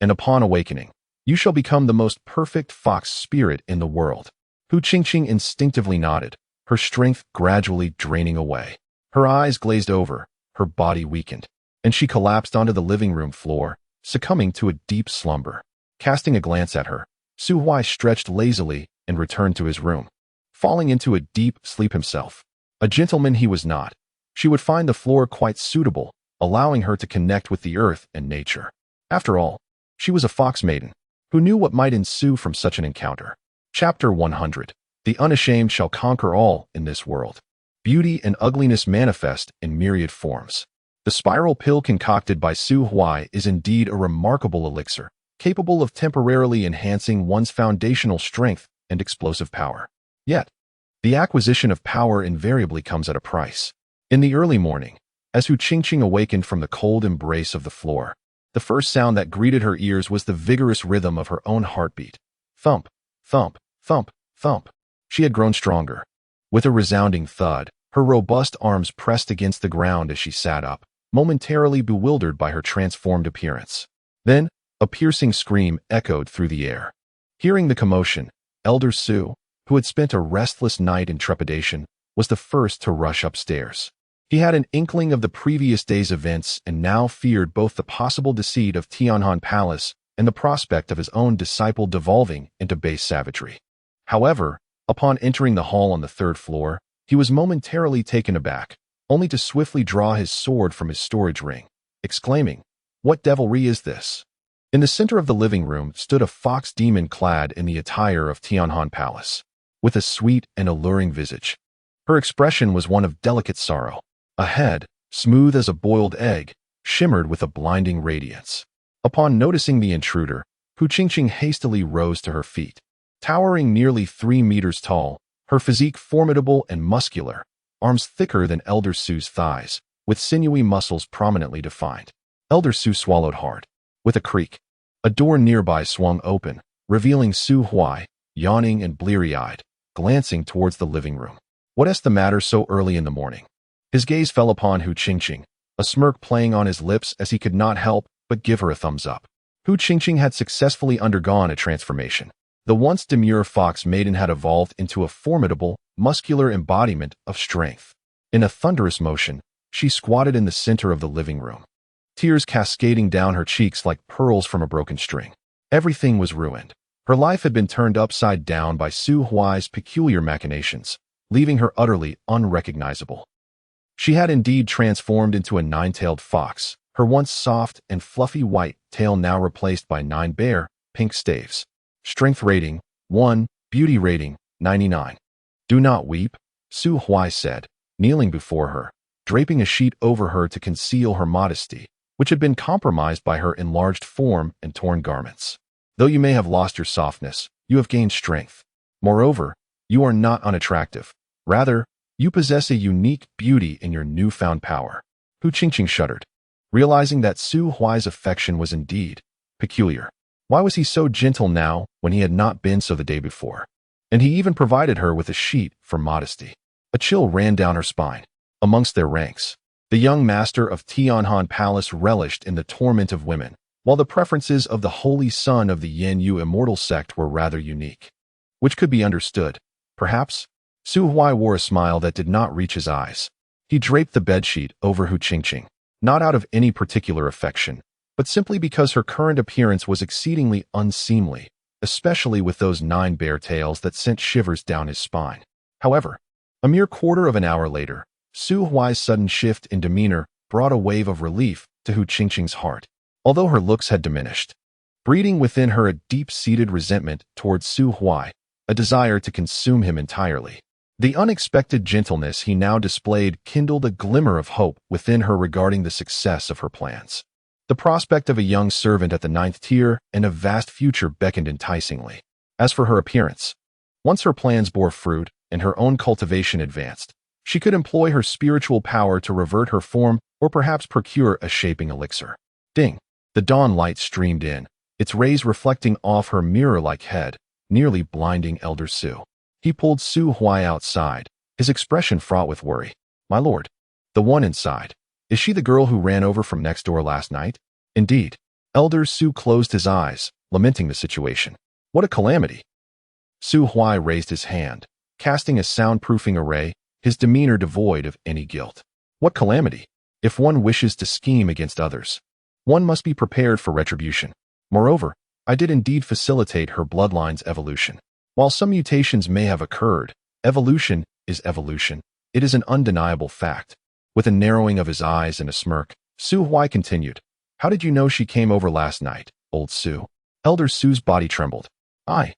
and upon awakening, you shall become the most perfect fox spirit in the world. Hu Qingqing instinctively nodded, her strength gradually draining away. Her eyes glazed over, her body weakened, and she collapsed onto the living room floor, succumbing to a deep slumber. Casting a glance at her, Su Huai stretched lazily and returned to his room, falling into a deep sleep himself. A gentleman he was not, she would find the floor quite suitable, allowing her to connect with the earth and nature. After all, she was a fox maiden, who knew what might ensue from such an encounter. Chapter 100. The unashamed shall conquer all in this world. Beauty and ugliness manifest in myriad forms. The spiral pill concocted by Su Huai is indeed a remarkable elixir, capable of temporarily enhancing one's foundational strength and explosive power. Yet, the acquisition of power invariably comes at a price. In the early morning, as Hu Qingqing awakened from the cold embrace of the floor, the first sound that greeted her ears was the vigorous rhythm of her own heartbeat. Thump, thump, thump, thump. She had grown stronger. With a resounding thud, her robust arms pressed against the ground as she sat up, momentarily bewildered by her transformed appearance. Then, a piercing scream echoed through the air. Hearing the commotion, Elder Su, who had spent a restless night in trepidation, was the first to rush upstairs. He had an inkling of the previous day's events and now feared both the possible deceit of Tianhan Palace and the prospect of his own disciple devolving into base savagery. However, upon entering the hall on the 3rd floor, he was momentarily taken aback, only to swiftly draw his sword from his storage ring, exclaiming, "What devilry is this?" In the center of the living room stood a fox demon clad in the attire of Tianhan Palace, with a sweet and alluring visage. Her expression was one of delicate sorrow. A head, smooth as a boiled egg, shimmered with a blinding radiance. Upon noticing the intruder, Hu Qingqing hastily rose to her feet. Towering nearly 3 meters tall, her physique formidable and muscular, arms thicker than Elder Su's thighs, with sinewy muscles prominently defined. Elder Su swallowed hard. With a creak, a door nearby swung open, revealing Su Huai, yawning and bleary-eyed, glancing towards the living room. What is the matter so early in the morning? His gaze fell upon Hu Qingqing, a smirk playing on his lips as he could not help but give her a thumbs up. Hu Qingqing had successfully undergone a transformation. The once demure fox maiden had evolved into a formidable, muscular embodiment of strength. In a thunderous motion, she squatted in the center of the living room, tears cascading down her cheeks like pearls from a broken string. Everything was ruined. Her life had been turned upside down by Su Huai's peculiar machinations, leaving her utterly unrecognizable. She had indeed transformed into a nine-tailed fox, her once soft and fluffy white tail now replaced by 9 bare, pink staves. Strength rating, 1, beauty rating, 99. Do not weep, Su Huai said, kneeling before her, draping a sheet over her to conceal her modesty, which had been compromised by her enlarged form and torn garments. Though you may have lost your softness, you have gained strength. Moreover, you are not unattractive. Rather, you possess a unique beauty in your newfound power. Hu Qingqing shuddered, realizing that Su Huai's affection was indeed peculiar. Why was he so gentle now when he had not been so the day before? And he even provided her with a sheet for modesty. A chill ran down her spine. Amongst their ranks, the young master of Tianhan Palace relished in the torment of women, while the preferences of the holy son of the Yin Yu immortal sect were rather unique. Which could be understood, perhaps. Su Huai wore a smile that did not reach his eyes. He draped the bedsheet over Hu Qingqing, not out of any particular affection, but simply because her current appearance was exceedingly unseemly, especially with those 9 bare tails that sent shivers down his spine. However, a mere quarter of an hour later, Su Huai's sudden shift in demeanor brought a wave of relief to Hu Qingqing's heart, although her looks had diminished, breeding within her a deep-seated resentment towards Su Huai, a desire to consume him entirely. The unexpected gentleness he now displayed kindled a glimmer of hope within her regarding the success of her plans. The prospect of a young servant at the 9th tier and a vast future beckoned enticingly. As for her appearance, once her plans bore fruit and her own cultivation advanced, she could employ her spiritual power to revert her form or perhaps procure a shaping elixir. Ding! The dawn light streamed in, its rays reflecting off her mirror-like head, nearly blinding Elder Su. He pulled Su Huai outside, his expression fraught with worry. My lord, the one inside. Is she the girl who ran over from next door last night? Indeed. Elder Su closed his eyes, lamenting the situation. What a calamity. Su Huai raised his hand, casting a soundproofing array, his demeanor devoid of any guilt. What calamity? If one wishes to scheme against others, one must be prepared for retribution. Moreover, I did indeed facilitate her bloodline's evolution. While some mutations may have occurred, evolution is evolution. It is an undeniable fact. With a narrowing of his eyes and a smirk, Su Huai continued, How did you know she came over last night, old Su? Elder Su's body trembled. I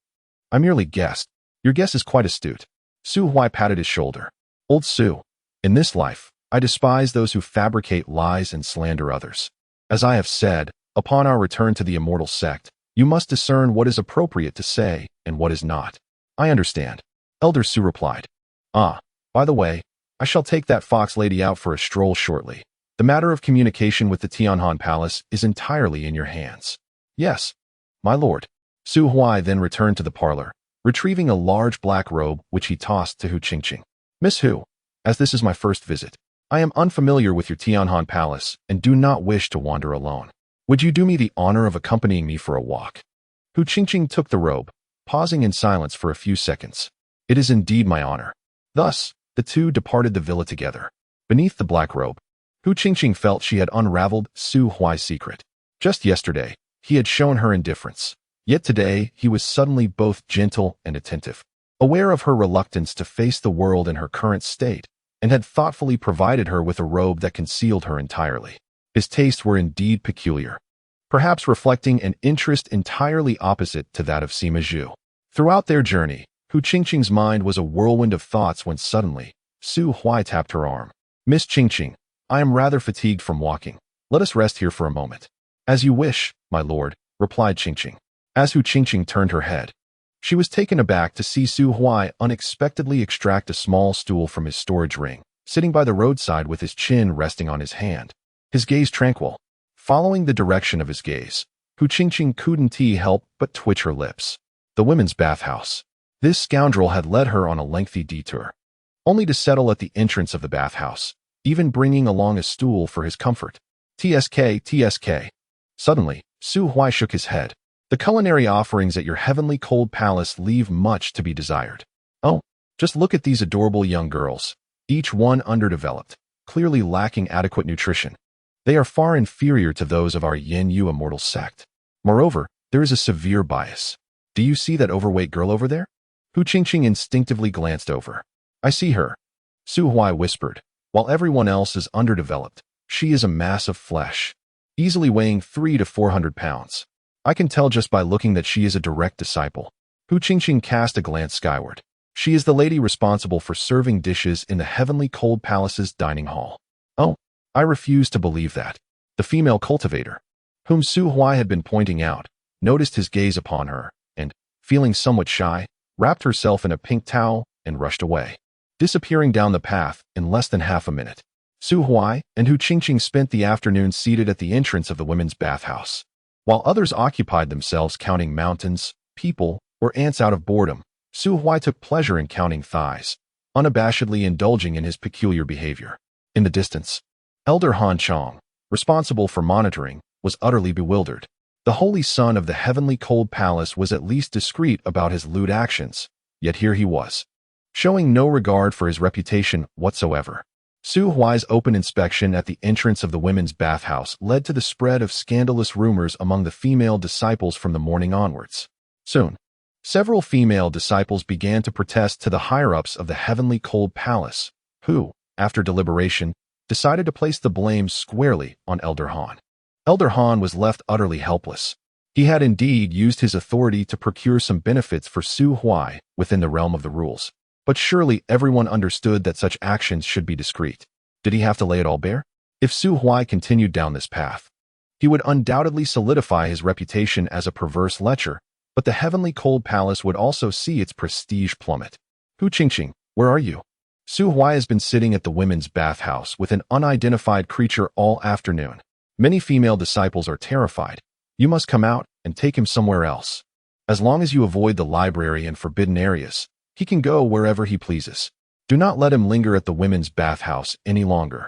merely guessed. Your guess is quite astute. Su Huai patted his shoulder. Old Su, in this life, I despise those who fabricate lies and slander others. As I have said, upon our return to the immortal sect, you must discern what is appropriate to say and what is not. I understand. Elder Su replied. By the way, I shall take that fox lady out for a stroll shortly. The matter of communication with the Tianhan Palace is entirely in your hands. Yes, my lord. Su Huai then returned to the parlor, retrieving a large black robe which he tossed to Hu Qingqing. Miss Hu, as this is my first visit, I am unfamiliar with your Tianhan Palace and do not wish to wander alone. Would you do me the honor of accompanying me for a walk? Hu Qingqing took the robe, pausing in silence for a few seconds. It is indeed my honor. Thus, the two departed the villa together. Beneath the black robe, Hu Qingqing felt she had unraveled Su Huai's secret. Just yesterday, he had shown her indifference. Yet today, he was suddenly both gentle and attentive, aware of her reluctance to face the world in her current state, and had thoughtfully provided her with a robe that concealed her entirely. His tastes were indeed peculiar, perhaps reflecting an interest entirely opposite to that of Sima Zhu. Throughout their journey, Hu Qingqing's mind was a whirlwind of thoughts when suddenly, Su Huai tapped her arm. Miss Qingqing, I am rather fatigued from walking. Let us rest here for a moment. As you wish, my lord, replied Qingqing. As Hu Qingqing turned her head, she was taken aback to see Su Huai unexpectedly extract a small stool from his storage ring, sitting by the roadside with his chin resting on his hand. His gaze tranquil. Following the direction of his gaze, Hu Qingqing couldn't help but twitch her lips. The women's bathhouse. This scoundrel had led her on a lengthy detour, only to settle at the entrance of the bathhouse, even bringing along a stool for his comfort. TSK. Suddenly, Su Huai shook his head. The culinary offerings at your heavenly cold palace leave much to be desired. Oh, just look at these adorable young girls, each one underdeveloped, clearly lacking adequate nutrition. They are far inferior to those of our Yin Yu immortal sect. Moreover, there is a severe bias. Do you see that overweight girl over there? Hu Qingqing instinctively glanced over. I see her, Su Huai whispered. While everyone else is underdeveloped, she is a mass of flesh, easily weighing 300 to 400 pounds. I can tell just by looking that she is a direct disciple. Hu Qingqing cast a glance skyward. She is the lady responsible for serving dishes in the heavenly cold palace's dining hall. Oh, I refuse to believe that. The female cultivator, whom Su Huai had been pointing out, noticed his gaze upon her, and, feeling somewhat shy, wrapped herself in a pink towel and rushed away, disappearing down the path in less than half a minute. Su Huai and Hu Qingqing spent the afternoon seated at the entrance of the women's bathhouse. While others occupied themselves counting mountains, people, or ants out of boredom, Su Huai took pleasure in counting thighs, unabashedly indulging in his peculiar behavior. In the distance, Elder Han Chong, responsible for monitoring, was utterly bewildered. The holy son of the heavenly cold palace was at least discreet about his lewd actions, yet here he was, showing no regard for his reputation whatsoever. Su Huai's open inspection at the entrance of the women's bathhouse led to the spread of scandalous rumors among the female disciples from the morning onwards. Soon, several female disciples began to protest to the higher-ups of the heavenly cold palace, who, after deliberation, decided to place the blame squarely on Elder Han. Elder Han was left utterly helpless. He had indeed used his authority to procure some benefits for Su Huai within the realm of the rules. But surely everyone understood that such actions should be discreet. Did he have to lay it all bare? If Su Huai continued down this path, he would undoubtedly solidify his reputation as a perverse lecher, but the heavenly cold palace would also see its prestige plummet. Hu Qingqing, where are you? Su Huai has been sitting at the women's bathhouse with an unidentified creature all afternoon. Many female disciples are terrified. You must come out and take him somewhere else. As long as you avoid the library and forbidden areas, he can go wherever he pleases. Do not let him linger at the women's bathhouse any longer.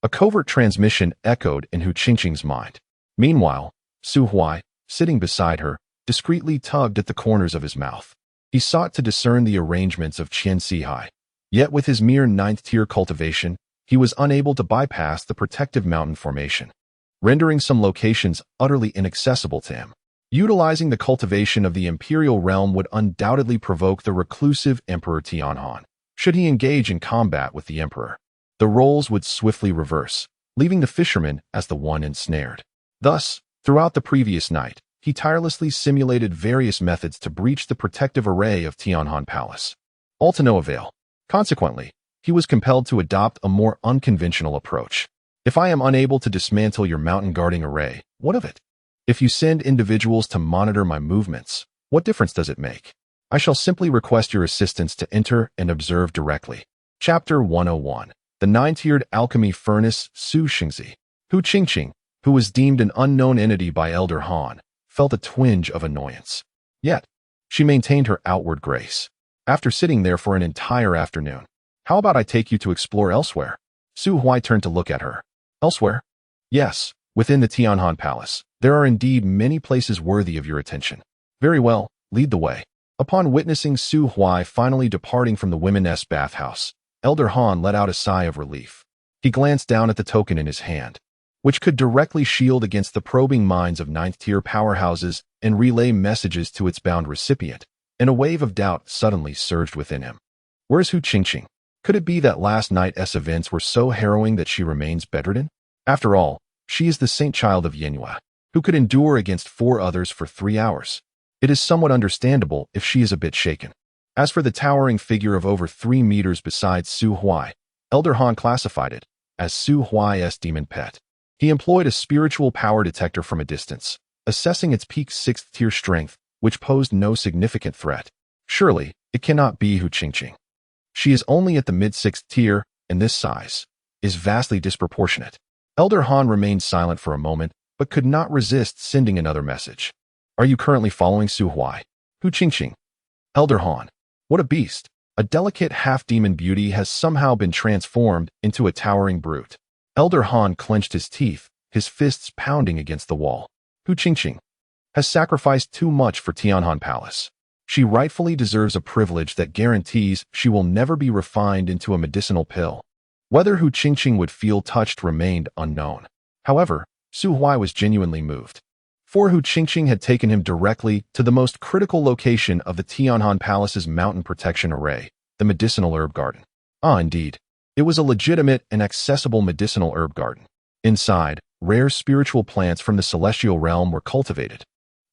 A covert transmission echoed in Hu Qingqing's mind. Meanwhile, Su Huai, sitting beside her, discreetly tugged at the corners of his mouth. He sought to discern the arrangements of Qian Sihai. Yet with his mere 9th-tier cultivation, he was unable to bypass the protective mountain formation, rendering some locations utterly inaccessible to him. Utilizing the cultivation of the imperial realm would undoubtedly provoke the reclusive Emperor Tianhan. Should he engage in combat with the Emperor, the roles would swiftly reverse, leaving the fisherman as the one ensnared. Thus, throughout the previous night, he tirelessly simulated various methods to breach the protective array of Tianhan Palace. All to no avail. Consequently, he was compelled to adopt a more unconventional approach. If I am unable to dismantle your mountain guarding array, what of it? If you send individuals to monitor my movements, what difference does it make? I shall simply request your assistance to enter and observe directly. Chapter 101. The 9-tiered alchemy furnace Su Xingzi. Hu Qingqing, who was deemed an unknown entity by Elder Han, felt a twinge of annoyance. Yet, she maintained her outward grace. After sitting there for an entire afternoon, how about I take you to explore elsewhere? Su Huai turned to look at her. Elsewhere? Yes, within the Tianhan Palace. There are indeed many places worthy of your attention. Very well, lead the way. Upon witnessing Su Huai finally departing from the women's bathhouse, Elder Han let out a sigh of relief. He glanced down at the token in his hand, which could directly shield against the probing minds of 9th-tier powerhouses and relay messages to its bound recipient, and a wave of doubt suddenly surged within him. Where's Hu Qingqing? Could it be that last night's events were so harrowing that she remains bedridden? After all, she is the saint child of Yenhua, who could endure against 4 others for 3 hours. It is somewhat understandable if she is a bit shaken. As for the towering figure of over 3 meters beside Su Huai, Elder Han classified it as Su Huai's demon pet. He employed a spiritual power detector from a distance, assessing its peak 6th-tier strength, which posed no significant threat. Surely, it cannot be Hu Qingqing. She is only at the mid-6th tier, and this size is vastly disproportionate. Elder Han remained silent for a moment, but could not resist sending another message. Are you currently following Su Huai? Hu Qingqing. Elder Han. What a beast. A delicate half-demon beauty has somehow been transformed into a towering brute. Elder Han clenched his teeth, his fists pounding against the wall. Hu Qingqing. has sacrificed too much for Tianhan Palace. She rightfully deserves a privilege that guarantees she will never be refined into a medicinal pill. Whether Hu Qingqing would feel touched remained unknown. However, Su Huai was genuinely moved. For Hu Qingqing had taken him directly to the most critical location of the Tianhan Palace's mountain protection array, the medicinal herb garden. Indeed. It was a legitimate and accessible medicinal herb garden. Inside, rare spiritual plants from the celestial realm were cultivated.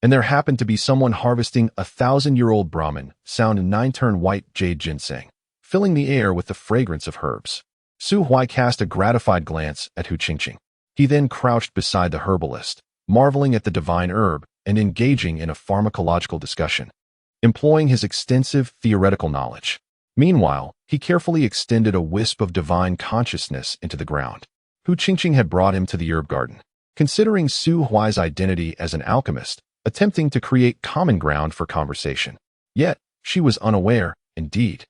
And there happened to be someone harvesting 1,000-year-old Brahmin, sound 9-turn white jade ginseng, filling the air with the fragrance of herbs. Su Huai cast a gratified glance at Hu Qingqing. He then crouched beside the herbalist, marveling at the divine herb and engaging in a pharmacological discussion, employing his extensive theoretical knowledge. Meanwhile, he carefully extended a wisp of divine consciousness into the ground. Hu Qingqing had brought him to the herb garden, considering Su Huai's identity as an alchemist, attempting to create common ground for conversation. Yet, she was unaware, indeed.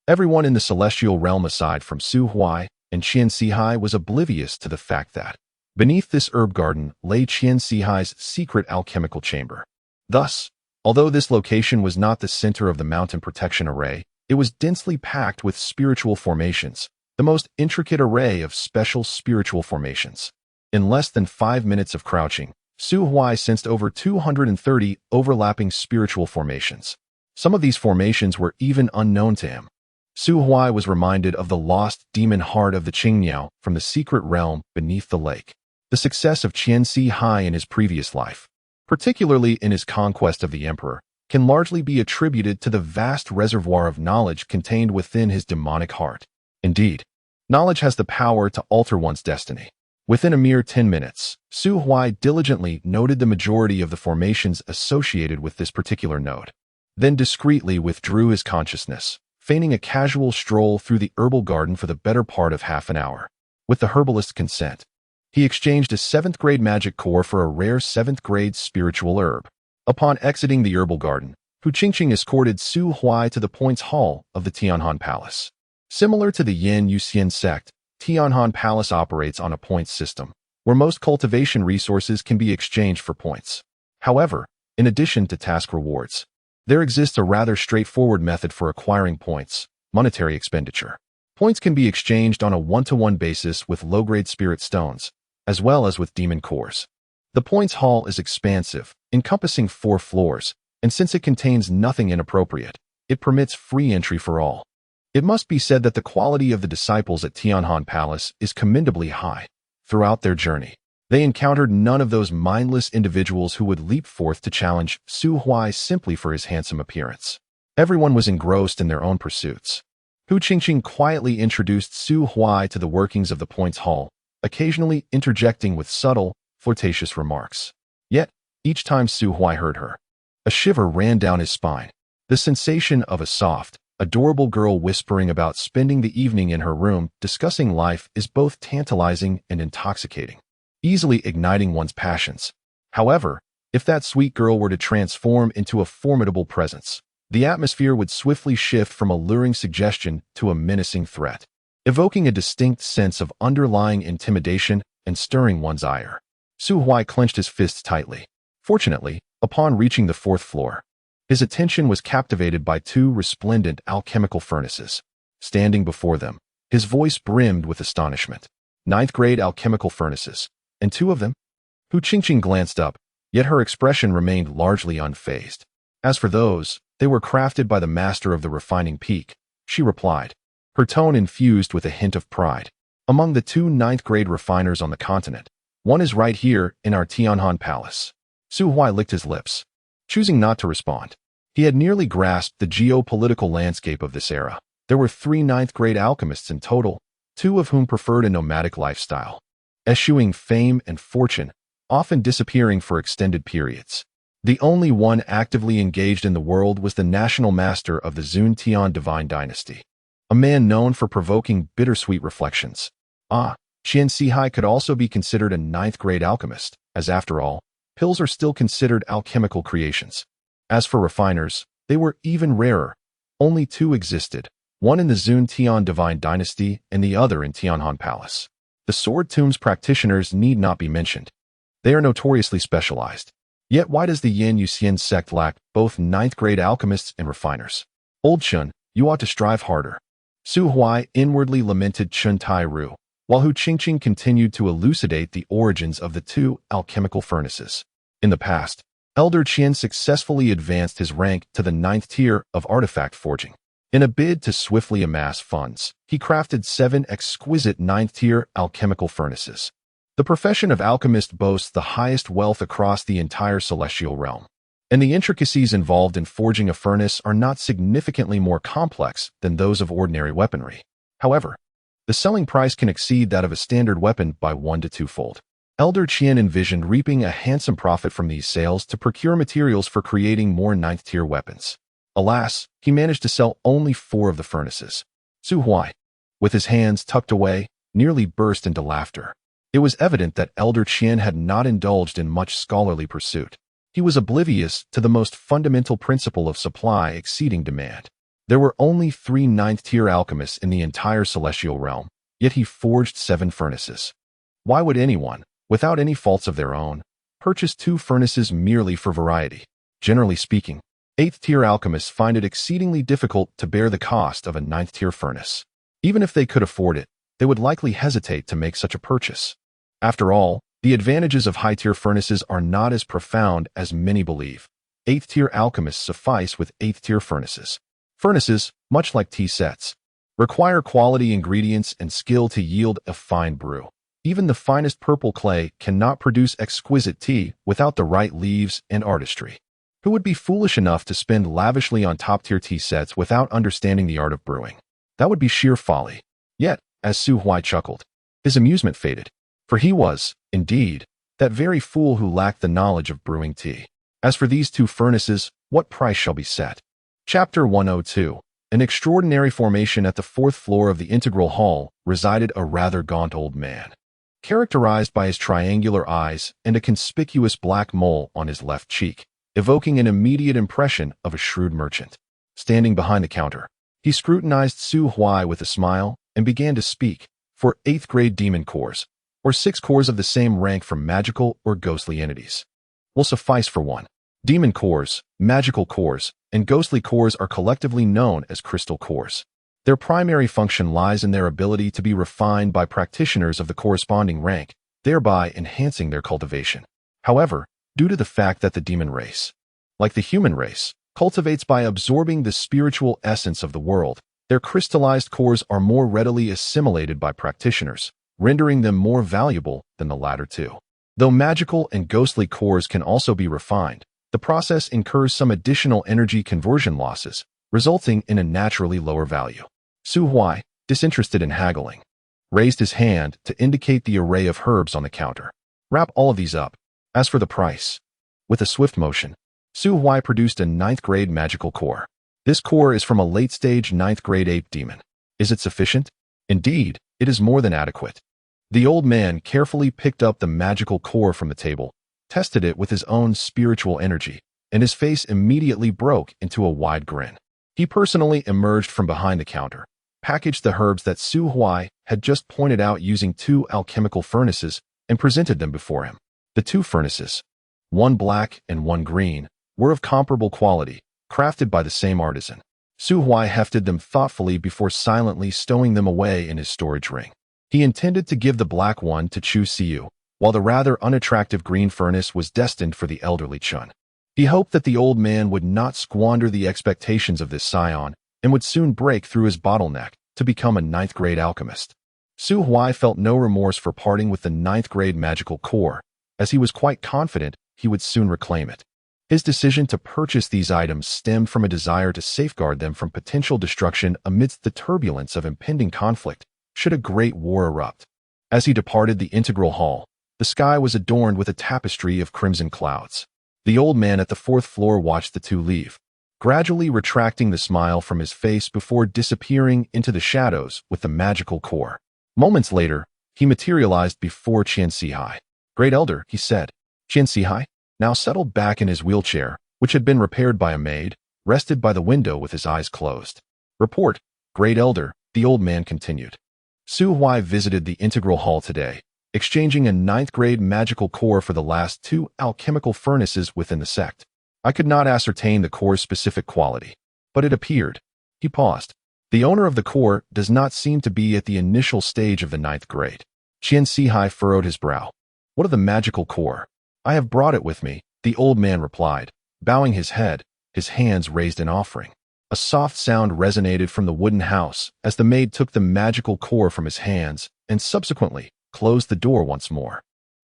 Everyone in the celestial realm aside from Su Huai and Qian Sihai was oblivious to the fact that, beneath this herb garden lay Qian Sihai's secret alchemical chamber. Thus, although this location was not the center of the mountain protection array, it was densely packed with spiritual formations, the most intricate array of special spiritual formations. In less than 5 minutes of crouching, Su Huai sensed over 230 overlapping spiritual formations. Some of these formations were even unknown to him. Su Huai was reminded of the lost demon heart of the Qingniao from the secret realm beneath the lake. The success of Qian Sihai in his previous life, particularly in his conquest of the emperor, can largely be attributed to the vast reservoir of knowledge contained within his demonic heart. Indeed, knowledge has the power to alter one's destiny. Within a mere 10 minutes, Su Huai diligently noted the majority of the formations associated with this particular node, then discreetly withdrew his consciousness, feigning a casual stroll through the herbal garden for the better part of half an hour. With the herbalist's consent, he exchanged a 7th-grade magic core for a rare 7th-grade spiritual herb. Upon exiting the herbal garden, Hu Qingqing escorted Su Huai to the Points Hall of the Tianhan Palace. Similar to the Yin Yuxian sect, Tianhan Palace operates on a points system, where most cultivation resources can be exchanged for points. However, in addition to task rewards, there exists a rather straightforward method for acquiring points: monetary expenditure. Points can be exchanged on a one-to-one basis with low-grade spirit stones, as well as with demon cores. The Points Hall is expansive, encompassing 4 floors, and since it contains nothing inappropriate, it permits free entry for all. It must be said that the quality of the disciples at Tianhan Palace is commendably high. Throughout their journey, they encountered none of those mindless individuals who would leap forth to challenge Su Huai simply for his handsome appearance. Everyone was engrossed in their own pursuits. Hu Qingqing quietly introduced Su Huai to the workings of the Points Hall, occasionally interjecting with subtle, flirtatious remarks. Yet, each time Su Huai heard her, a shiver ran down his spine. The sensation of a soft, adorable girl whispering about spending the evening in her room discussing life is both tantalizing and intoxicating, easily igniting one's passions. However, if that sweet girl were to transform into a formidable presence, the atmosphere would swiftly shift from a luring suggestion to a menacing threat, evoking a distinct sense of underlying intimidation and stirring one's ire. Su Huai clenched his fists tightly. Fortunately, upon reaching the 4th floor, his attention was captivated by 2 resplendent alchemical furnaces. Standing before them, his voice brimmed with astonishment. 9th-grade alchemical furnaces, and 2 of them? Hu Qingqing glanced up, yet her expression remained largely unfazed. As for those, they were crafted by the master of the refining peak, she replied, her tone infused with a hint of pride. Among the 2 9th-grade refiners on the continent, one is right here in our Tianhan Palace. Su Huai licked his lips, choosing not to respond. He had nearly grasped the geopolitical landscape of this era. There were 3 9th-grade alchemists in total, 2 of whom preferred a nomadic lifestyle, eschewing fame and fortune, often disappearing for extended periods. The only one actively engaged in the world was the national master of the Zun Tian divine dynasty, a man known for provoking bittersweet reflections. Qian Sihai could also be considered a 9th-grade alchemist, as after all, pills are still considered alchemical creations. As for refiners, they were even rarer. Only 2 existed, one in the Zun Tian divine dynasty and the other in Tianhan Palace. The Sword Tomb's practitioners need not be mentioned. They are notoriously specialized. Yet why does the Yin Yuxian sect lack both ninth-grade alchemists and refiners? Old Chun, you ought to strive harder. Su Huai inwardly lamented Chun Tai Ru, while Hu Qingqing continued to elucidate the origins of the two alchemical furnaces. In the past, Elder Qian successfully advanced his rank to the 9th tier of artifact forging. In a bid to swiftly amass funds, he crafted 7 exquisite 9th tier alchemical furnaces. The profession of alchemist boasts the highest wealth across the entire celestial realm, and the intricacies involved in forging a furnace are not significantly more complex than those of ordinary weaponry. However, the selling price can exceed that of a standard weapon by 1 to 2-fold. Elder Qian envisioned reaping a handsome profit from these sales to procure materials for creating more 9th tier weapons. Alas, he managed to sell only 4 of the furnaces. Su Huai, with his hands tucked away, nearly burst into laughter. It was evident that Elder Qian had not indulged in much scholarly pursuit. He was oblivious to the most fundamental principle of supply exceeding demand. There were only 3 9th tier alchemists in the entire celestial realm, yet he forged 7 furnaces. Why would anyone, without any faults of their own, purchase 2 furnaces merely for variety? Generally speaking, 8th tier alchemists find it exceedingly difficult to bear the cost of a 9th tier furnace. Even if they could afford it, they would likely hesitate to make such a purchase. After all, the advantages of high-tier furnaces are not as profound as many believe. 8th tier alchemists suffice with 8th tier furnaces. Furnaces, much like tea sets, require quality ingredients and skill to yield a fine brew. Even the finest purple clay cannot produce exquisite tea without the right leaves and artistry. Who would be foolish enough to spend lavishly on top-tier tea sets without understanding the art of brewing? That would be sheer folly. Yet, as Su Huai chuckled, his amusement faded. For he was, indeed, that very fool who lacked the knowledge of brewing tea. As for these 2 furnaces, what price shall be set? Chapter 102. An extraordinary formation at the 4th floor of the Integral Hall resided a rather gaunt old man, characterized by his triangular eyes and a conspicuous black mole on his left cheek, evoking an immediate impression of a shrewd merchant. Standing behind the counter, he scrutinized Su Huai with a smile and began to speak. For 8th grade demon cores, or 6 cores of the same rank from magical or ghostly entities, will suffice for 1. Demon cores, magical cores, and ghostly cores are collectively known as crystal cores. Their primary function lies in their ability to be refined by practitioners of the corresponding rank, thereby enhancing their cultivation. However, due to the fact that the demon race, like the human race, cultivates by absorbing the spiritual essence of the world, their crystallized cores are more readily assimilated by practitioners, rendering them more valuable than the latter 2. Though magical and ghostly cores can also be refined, the process incurs some additional energy conversion losses, resulting in a naturally lower value. Su Huai, disinterested in haggling, raised his hand to indicate the array of herbs on the counter. Wrap all of these up. As for the price, with a swift motion, Su Huai produced a 9th grade magical core. This core is from a late-stage 9th grade ape demon. Is it sufficient? Indeed, it is more than adequate. The old man carefully picked up the magical core from the table, tested it with his own spiritual energy, and his face immediately broke into a wide grin. He personally emerged from behind the counter, packaged the herbs that Su Huai had just pointed out using 2 alchemical furnaces, and presented them before him. The 2 furnaces, 1 black and 1 green, were of comparable quality, crafted by the same artisan. Su Huai hefted them thoughtfully before silently stowing them away in his storage ring. He intended to give the black one to Chu Siu, while the rather unattractive green furnace was destined for the elderly Chun. He hoped that the old man would not squander the expectations of this scion and would soon break through his bottleneck to become a 9th grade alchemist. Su Huai felt no remorse for parting with the 9th grade magical core, as he was quite confident he would soon reclaim it. His decision to purchase these items stemmed from a desire to safeguard them from potential destruction amidst the turbulence of impending conflict should a great war erupt. As he departed the Integral Hall, the sky was adorned with a tapestry of crimson clouds. The old man at the 4th floor watched the 2 leave, gradually retracting the smile from his face before disappearing into the shadows with the magical core. Moments later, he materialized before Qian Sihai. "Great Elder," he said. Qian Sihai, now settled back in his wheelchair, which had been repaired by a maid, rested by the window with his eyes closed. "Report, Great Elder," the old man continued. "Su Huai visited the Integral Hall today. exchanging a ninth-grade magical core for the last 2 alchemical furnaces within the sect. I could not ascertain the core's specific quality, but it appeared. He paused. The owner of the core does not seem to be at the initial stage of the 9th grade. Su Huai furrowed his brow. What of the magical core? I have brought it with me, the old man replied, bowing his head, his hands raised in offering. A soft sound resonated from the wooden house as the maid took the magical core from his hands and subsequently closed the door once more.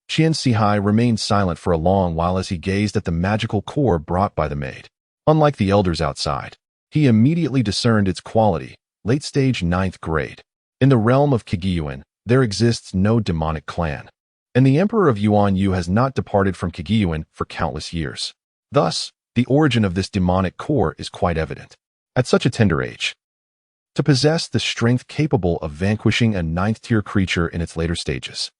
Su Huai remained silent for a long while as he gazed at the magical core brought by the maid. Unlike the elders outside, he immediately discerned its quality, late-stage 9th grade. In the realm of Kigiyuan, there exists no demonic clan, and the Emperor of Yuan Yu has not departed from Kigiyuan for countless years. Thus, the origin of this demonic core is quite evident. At such a tender age, to possess the strength capable of vanquishing a 9th-tier creature in its later stages.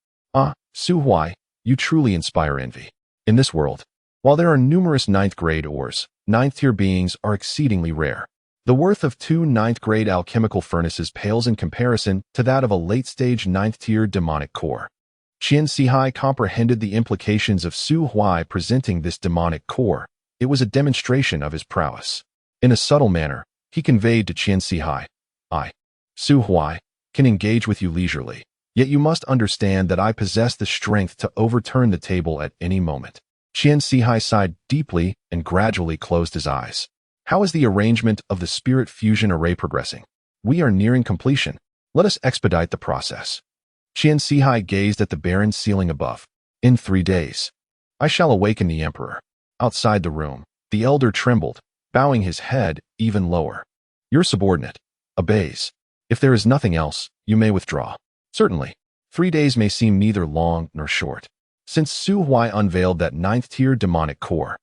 Su Huai, you truly inspire envy. In this world, while there are numerous 9th-grade ores, 9th-tier beings are exceedingly rare. The worth of 2 9th-grade alchemical furnaces pales in comparison to that of a late-stage 9th-tier demonic core. Su Huai comprehended the implications of Su Huai presenting this demonic core. It was a demonstration of his prowess. In a subtle manner, he conveyed to Su Huai, I, Su Huai, can engage with you leisurely, yet you must understand that I possess the strength to overturn the table at any moment. Su Huai sighed deeply and gradually closed his eyes. How is the arrangement of the spirit fusion array progressing? We are nearing completion. Let us expedite the process. Su Huai gazed at the barren ceiling above. In 3 days, I shall awaken the Emperor. Outside the room, the elder trembled, bowing his head even lower. Your subordinate, ablaze. If there is nothing else, you may withdraw. Certainly, 3 days may seem neither long nor short. Since Su Huai unveiled that 9th-tier demonic core,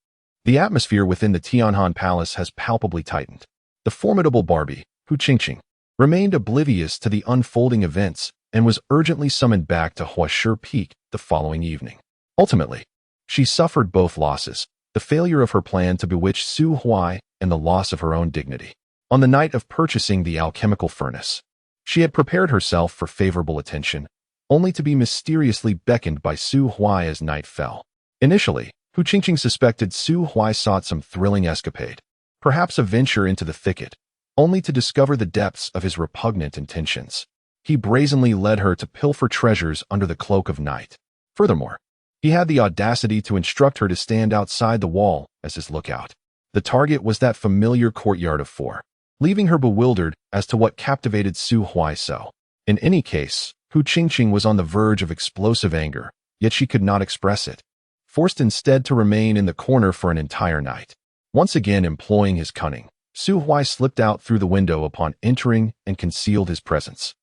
the atmosphere within the Tianhan Palace has palpably tightened. The formidable Barbie, Hu Qingqing, remained oblivious to the unfolding events and was urgently summoned back to Huashe Peak the following evening. Ultimately, she suffered both losses, the failure of her plan to bewitch Su Huai and the loss of her own dignity. On the night of purchasing the alchemical furnace, she had prepared herself for favorable attention, only to be mysteriously beckoned by Su Huai as night fell. Initially, Hu Qingqing suspected Su Huai sought some thrilling escapade, perhaps a venture into the thicket, only to discover the depths of his repugnant intentions. He brazenly led her to pilfer treasures under the cloak of night. Furthermore, he had the audacity to instruct her to stand outside the wall as his lookout. The target was that familiar courtyard of 4, leaving her bewildered as to what captivated Su Huai so. In any case, Hu Qingqing was on the verge of explosive anger, yet she could not express it, forced instead to remain in the corner for an entire night. Once again employing his cunning, Su Huai slipped out through the window upon entering and concealed his presence,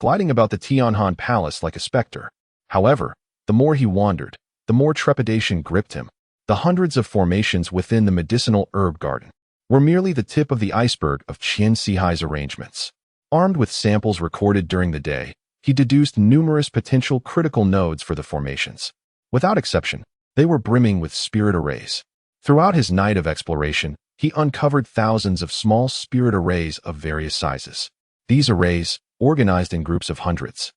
gliding about the Tianhan Palace like a specter. However, the more he wandered, the more trepidation gripped him. The hundreds of formations within the medicinal herb garden were merely the tip of the iceberg of Su Huai's arrangements. Armed with samples recorded during the day, he deduced numerous potential critical nodes for the formations. Without exception, they were brimming with spirit arrays. Throughout his night of exploration, he uncovered thousands of small spirit arrays of various sizes. These arrays, organized in groups of hundreds,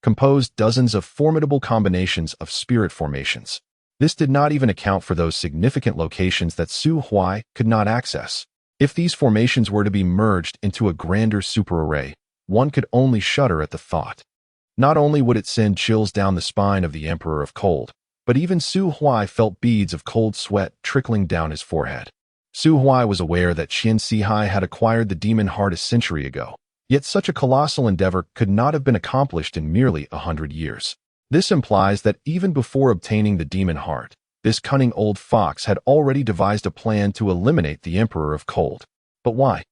composed dozens of formidable combinations of spirit formations. This did not even account for those significant locations that Su Huai could not access. If these formations were to be merged into a grander superarray, one could only shudder at the thought. Not only would it send chills down the spine of the Emperor of Cold, but even Su Huai felt beads of cold sweat trickling down his forehead. Su Huai was aware that Su Huai had acquired the demon heart a century ago, yet such a colossal endeavor could not have been accomplished in merely 100 years. This implies that even before obtaining the demon heart, this cunning old fox had already devised a plan to eliminate the Emperor of Cold. But why?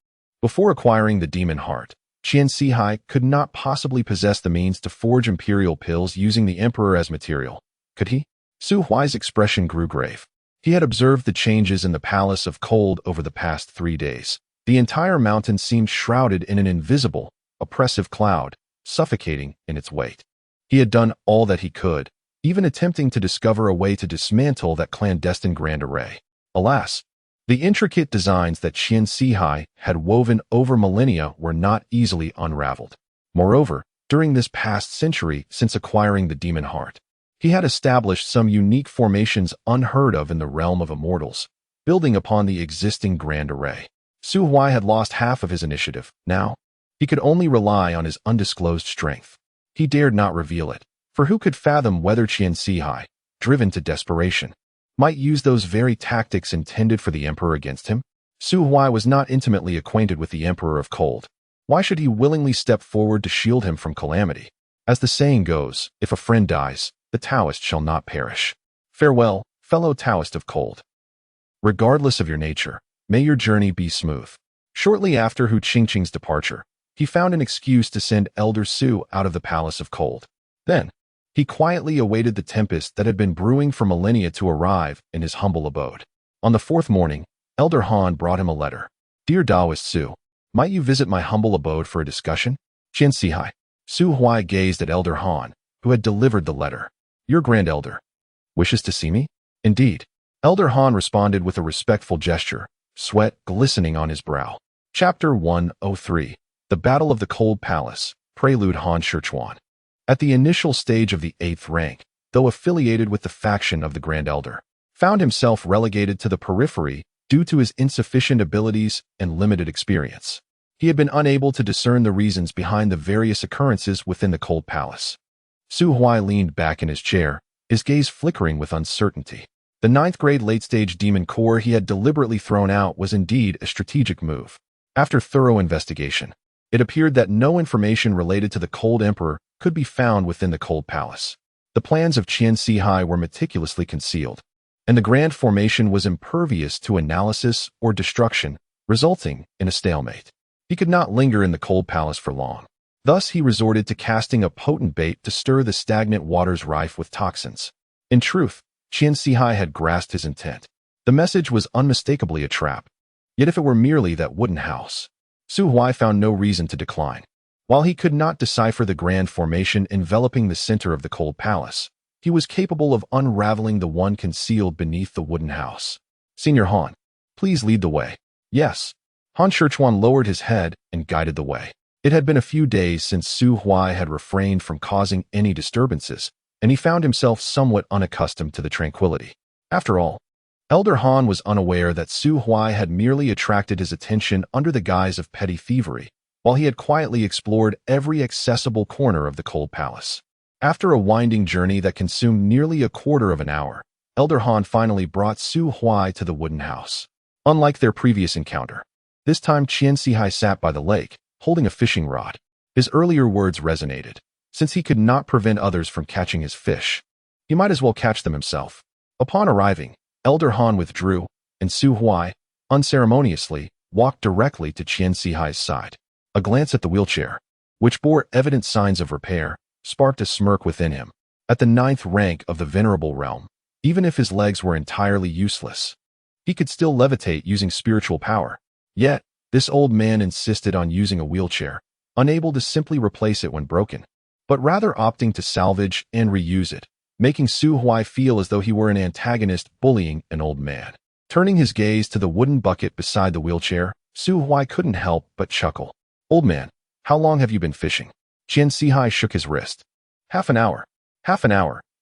Before acquiring the demon heart, Su Huai could not possibly possess the means to forge imperial pills using the Emperor as material, could he? Su Huai's expression grew grave. He had observed the changes in the Palace of Cold over the past 3 days. The entire mountain seemed shrouded in an invisible, oppressive cloud, suffocating in its weight. He had done all that he could, even attempting to discover a way to dismantle that clandestine grand array. Alas, the intricate designs that Su Huai had woven over millennia were not easily unraveled. Moreover, during this past century since acquiring the demon heart, He had established some unique formations unheard of in the realm of immortals, building upon the existing grand array. Su Huai had lost half of his initiative. Now, he could only rely on his undisclosed strength. He dared not reveal it, for who could fathom whether Su Huai, driven to desperation, might use those very tactics intended for the Emperor against him? Su Huai was not intimately acquainted with the Emperor of Cold. Why should he willingly step forward to shield him from calamity? As the saying goes, if a friend dies, the Taoist shall not perish. Farewell, fellow Taoist of Cold. Regardless of your nature, may your journey be smooth. Shortly after Hu Qingqing's departure, he found an excuse to send Elder Su out of the Palace of Cold. Then, he quietly awaited the tempest that had been brewing for millennia to arrive in his humble abode. On the fourth morning, Elder Han brought him a letter. Dear Taoist Su, might you visit my humble abode for a discussion? Su Huai. Su Huai gazed at Elder Han, who had delivered the letter. Your Grand Elder wishes to see me? Indeed. Elder Han responded with a respectful gesture, sweat glistening on his brow. Chapter 103. The Battle of the Cold Palace, Prelude. Han Shichuan. At the initial stage of the 8th rank, though affiliated with the faction of the Grand Elder, found himself relegated to the periphery due to his insufficient abilities and limited experience. He had been unable to discern the reasons behind the various occurrences within the Cold Palace. Su Huai leaned back in his chair, his gaze flickering with uncertainty. The 9th grade late-stage demon core he had deliberately thrown out was indeed a strategic move. After thorough investigation, it appeared that no information related to the Cold Emperor could be found within the Cold Palace. The plans of Su Huai were meticulously concealed, and the grand formation was impervious to analysis or destruction, resulting in a stalemate. He could not linger in the Cold Palace for long. Thus, he resorted to casting a potent bait to stir the stagnant waters rife with toxins. In truth, Su Huai had grasped his intent. The message was unmistakably a trap. Yet if it were merely that wooden house, Su Huai found no reason to decline. While he could not decipher the grand formation enveloping the center of the Cold Palace, he was capable of unraveling the one concealed beneath the wooden house. Senior Han, please lead the way. Yes. Han Shichuan lowered his head and guided the way. It had been a few days since Su Huai had refrained from causing any disturbances, and he found himself somewhat unaccustomed to the tranquility. After all, Elder Han was unaware that Su Huai had merely attracted his attention under the guise of petty thievery, while he had quietly explored every accessible corner of the Cold Palace. After a winding journey that consumed nearly a quarter of an hour, Elder Han finally brought Su Huai to the wooden house. Unlike their previous encounter, this time Su Huai sat by the lake, holding a fishing rod. His earlier words resonated. Since he could not prevent others from catching his fish, he might as well catch them himself. Upon arriving, Elder Han withdrew, and Su Huai, unceremoniously, walked directly to Su Huai's side. A glance at the wheelchair, which bore evident signs of repair, sparked a smirk within him. At the 9th rank of the venerable realm, even if his legs were entirely useless, he could still levitate using spiritual power. Yet, this old man insisted on using a wheelchair, unable to simply replace it when broken, but rather opting to salvage and reuse it, making Su Huai feel as though he were an antagonist bullying an old man. Turning his gaze to the wooden bucket beside the wheelchair, Su Huai couldn't help but chuckle. Old man, how long have you been fishing? Su Huai shook his wrist. Half an hour,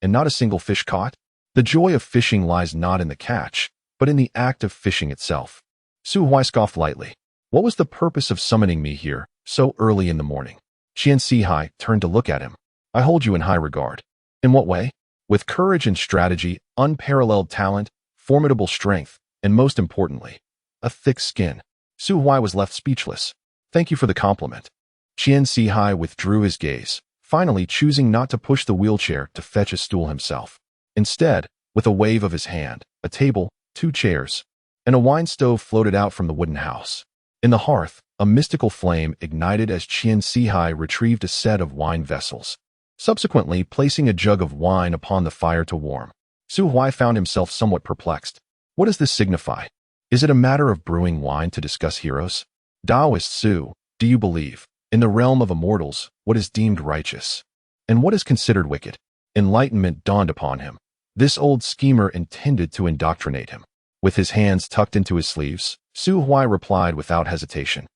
and not a single fish caught? The joy of fishing lies not in the catch, but in the act of fishing itself. Su Huai scoffed lightly. What was the purpose of summoning me here so early in the morning? Su Huai turned to look at him. I hold you in high regard. In what way? With courage and strategy, unparalleled talent, formidable strength, and most importantly, a thick skin. Su Huai was left speechless. Thank you for the compliment. Su Huai withdrew his gaze, finally choosing not to push the wheelchair to fetch a stool himself. Instead, with a wave of his hand, a table, 2 chairs, and a wine stove floated out from the wooden house. In the hearth, a mystical flame ignited as Su Huai retrieved a set of wine vessels, subsequently placing a jug of wine upon the fire to warm. Su Huai found himself somewhat perplexed. What does this signify? Is it a matter of brewing wine to discuss heroes? Taoist Su, do you believe, in the realm of immortals, what is deemed righteous, and what is considered wicked? Enlightenment dawned upon him. This old schemer intended to indoctrinate him. With his hands tucked into his sleeves, Su Huai replied without hesitation.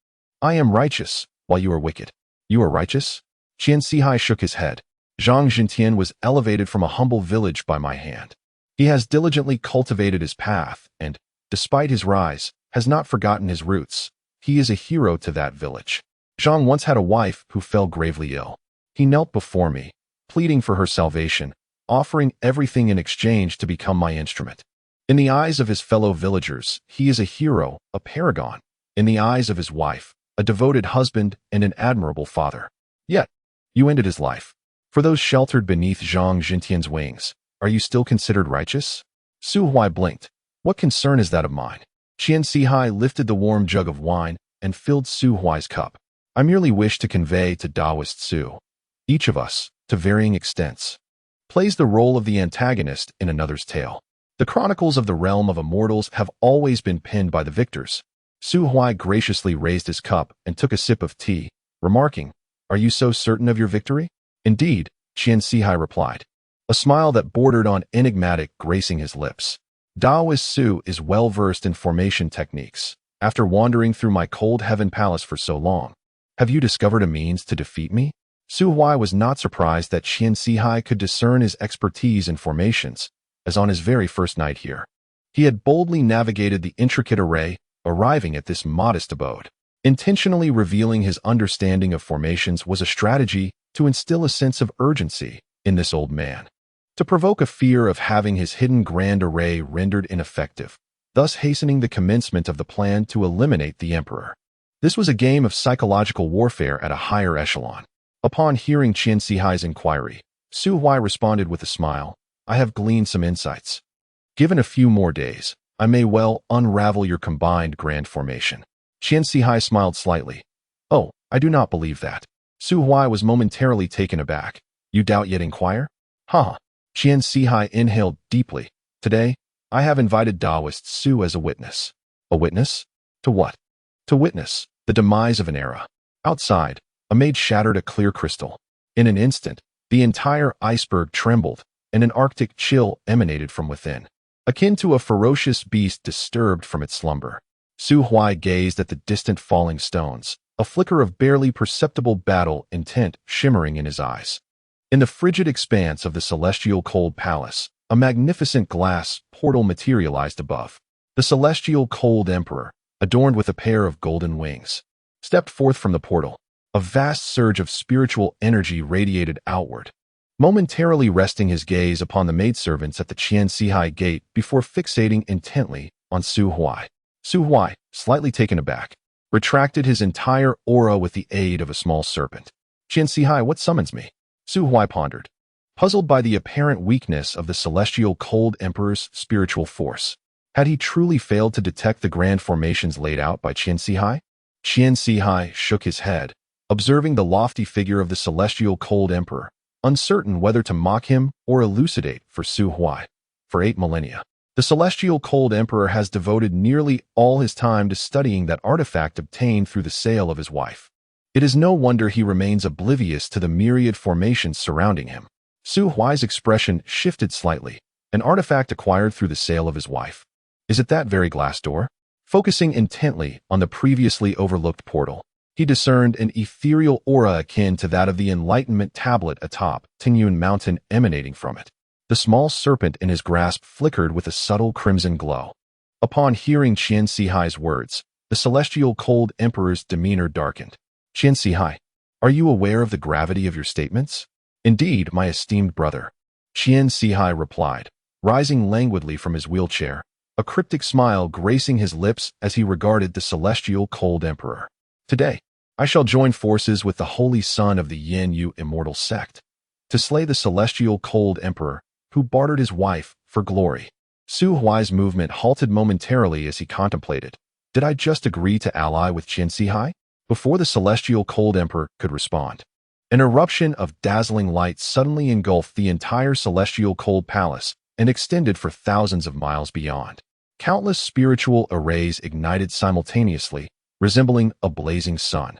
I am righteous, while you are wicked. You are righteous? Su Huai shook his head. Zhang Jintian was elevated from a humble village by my hand. He has diligently cultivated his path and, despite his rise, has not forgotten his roots. He is a hero to that village. Zhang once had a wife who fell gravely ill. He knelt before me, pleading for her salvation, offering everything in exchange to become my instrument. In the eyes of his fellow villagers, he is a hero, a paragon. In the eyes of his wife, a devoted husband and an admirable father. Yet, you ended his life. For those sheltered beneath Zhang Jintian's wings, are you still considered righteous? Su Huai blinked. What concern is that of mine? Su Huai lifted the warm jug of wine and filled Su Huai's cup. I merely wish to convey to Taoist Su. Each of us, to varying extents, plays the role of the antagonist in another's tale. The chronicles of the realm of immortals have always been penned by the victors. Su Huai graciously raised his cup and took a sip of tea, remarking, "Are you so certain of your victory?" "Indeed," Su Huai replied, a smile that bordered on enigmatic gracing his lips. Taoist Su is well-versed in formation techniques. After wandering through my cold heaven palace for so long, have you discovered a means to defeat me? Su Huai was not surprised that Su Huai could discern his expertise in formations, as on his very first night here. He had boldly navigated the intricate array, arriving at this modest abode. Intentionally revealing his understanding of formations was a strategy to instill a sense of urgency in this old man, to provoke a fear of having his hidden grand array rendered ineffective, thus hastening the commencement of the plan to eliminate the emperor. This was a game of psychological warfare at a higher echelon. Upon hearing Su Huai's inquiry, Su Huai responded with a smile, "I have gleaned some insights. Given a few more days, I may well unravel your combined grand formation." Su Huai smiled slightly. "Oh, I do not believe that." Su Huai was momentarily taken aback. "You doubt yet inquire?" "Huh." Su Huai inhaled deeply. "Today, I have invited Taoist Su as a witness." "A witness? To what?" "To witness the demise of an era." Outside, a maid shattered a clear crystal. In an instant, the entire iceberg trembled, and an arctic chill emanated from within, akin to a ferocious beast disturbed from its slumber. Su Huai gazed at the distant falling stones, a flicker of barely perceptible battle intent shimmering in his eyes. In the frigid expanse of the celestial cold palace, a magnificent glass portal materialized above. The celestial cold emperor, adorned with a pair of golden wings, stepped forth from the portal. A vast surge of spiritual energy radiated outward, momentarily resting his gaze upon the maidservants at the Su Huai gate before fixating intently on Su Huai. Su Huai, slightly taken aback, retracted his entire aura with the aid of a small serpent. Su Huai, what summons me? Su Huai pondered, puzzled by the apparent weakness of the celestial cold emperor's spiritual force. Had he truly failed to detect the grand formations laid out by Su Huai? Su Huai shook his head, observing the lofty figure of the celestial cold emperor, uncertain whether to mock him or elucidate for Su Huai. For 8 millennia, the celestial cold emperor has devoted nearly all his time to studying that artifact obtained through the sale of his wife. It is no wonder he remains oblivious to the myriad formations surrounding him. Su Huai's expression shifted slightly. An artifact acquired through the sale of his wife. Is it that very glass door? Focusing intently on the previously overlooked portal, he discerned an ethereal aura akin to that of the Enlightenment tablet atop Tingyun Mountain emanating from it. The small serpent in his grasp flickered with a subtle crimson glow. Upon hearing Su Huai's words, the celestial cold emperor's demeanor darkened. Su Huai, are you aware of the gravity of your statements? Indeed, my esteemed brother. Su Huai replied, rising languidly from his wheelchair, a cryptic smile gracing his lips as he regarded the celestial cold emperor. Today, I shall join forces with the holy son of the Yin Yu immortal sect to slay the celestial cold emperor who bartered his wife for glory. Su Huai's movement halted momentarily as he contemplated. Did I just agree to ally with Su Huai? Before the celestial cold emperor could respond, an eruption of dazzling light suddenly engulfed the entire celestial cold palace and extended for thousands of miles beyond. Countless spiritual arrays ignited simultaneously, resembling a blazing sun,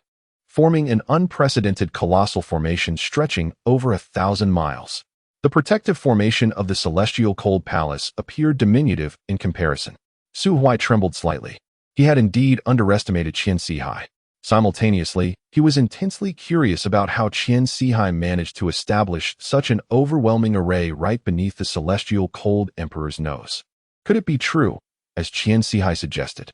forming an unprecedented colossal formation stretching over 1,000 miles. The protective formation of the celestial cold palace appeared diminutive in comparison. Su Huai trembled slightly. He had indeed underestimated Su Huai. Simultaneously, he was intensely curious about how Qian Sihai managed to establish such an overwhelming array right beneath the celestial cold emperor's nose. Could it be true, as Qian Sihai suggested,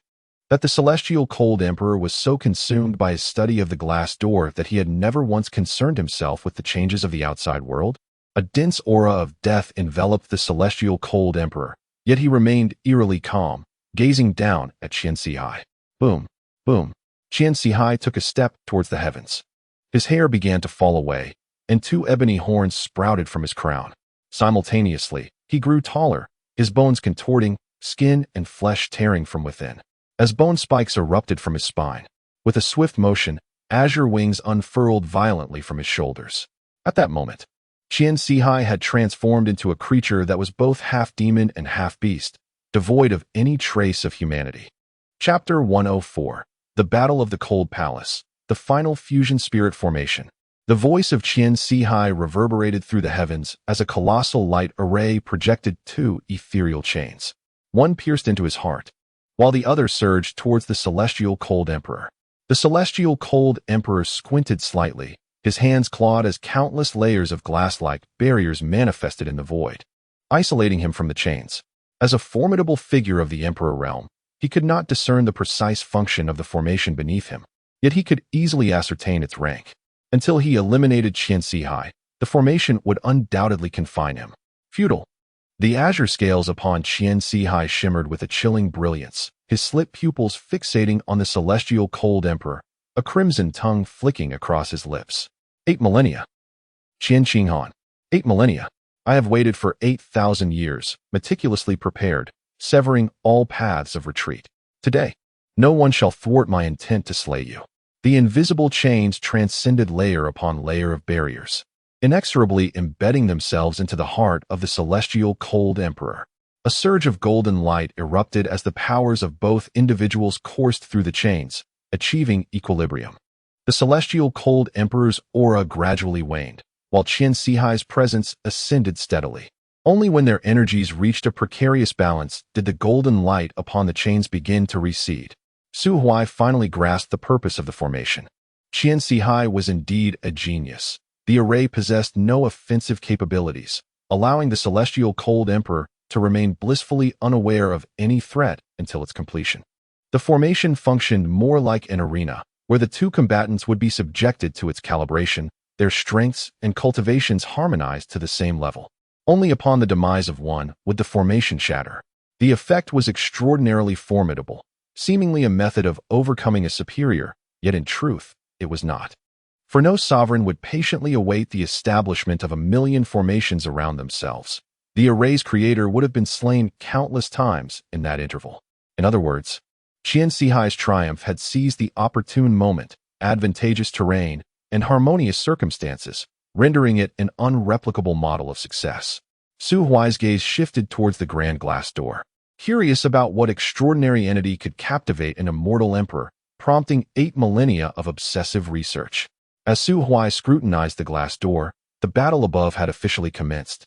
that the celestial cold emperor was so consumed by his study of the glass door that he had never once concerned himself with the changes of the outside world? A dense aura of death enveloped the celestial cold emperor, yet he remained eerily calm, gazing down at Qian Sihai. Boom, boom. Qian Sihai took a step towards the heavens. His hair began to fall away, and two ebony horns sprouted from his crown. Simultaneously, he grew taller, his bones contorting, skin and flesh tearing from within, as bone spikes erupted from his spine. With a swift motion, azure wings unfurled violently from his shoulders. At that moment, Qian Sihai had transformed into a creature that was both half demon and half beast, devoid of any trace of humanity. Chapter 104. The Battle of the Cold Palace, the final fusion spirit formation. The voice of Qian Sihai reverberated through the heavens as a colossal light array projected two ethereal chains. One pierced into his heart, while the other surged towards the celestial cold emperor. The celestial cold emperor squinted slightly, his hands clawed as countless layers of glass-like barriers manifested in the void, isolating him from the chains. As a formidable figure of the emperor realm, he could not discern the precise function of the formation beneath him, yet he could easily ascertain its rank. Until he eliminated Qian Sihai, the formation would undoubtedly confine him. Futile. The azure scales upon Qian Sihai shimmered with a chilling brilliance, his slit pupils fixating on the celestial cold emperor, a crimson tongue flicking across his lips. 8 millennia. Qian Qinghan. 8 millennia. I have waited for 8,000 years, meticulously prepared, severing all paths of retreat. Today, no one shall thwart my intent to slay you. The invisible chains transcended layer upon layer of barriers, inexorably embedding themselves into the heart of the celestial cold emperor. A surge of golden light erupted as the powers of both individuals coursed through the chains, achieving equilibrium. The celestial cold emperor's aura gradually waned, while Qian Sihai's presence ascended steadily. Only when their energies reached a precarious balance did the golden light upon the chains begin to recede. Su Huai finally grasped the purpose of the formation. Qian Sihai was indeed a genius. The array possessed no offensive capabilities, allowing the celestial cold emperor to remain blissfully unaware of any threat until its completion. The formation functioned more like an arena, where the two combatants would be subjected to its calibration, their strengths and cultivations harmonized to the same level. Only upon the demise of one would the formation shatter. The effect was extraordinarily formidable, seemingly a method of overcoming a superior, yet in truth, it was not. For no sovereign would patiently await the establishment of 1,000,000 formations around themselves. The array's creator would have been slain countless times in that interval. In other words, Qian Sihai's triumph had seized the opportune moment, advantageous terrain, and harmonious circumstances, rendering it an unreplicable model of success. Su Huai's gaze shifted towards the grand glass door, curious about what extraordinary entity could captivate an immortal emperor, prompting 8 millennia of obsessive research. As Su Huai scrutinized the glass door, the battle above had officially commenced,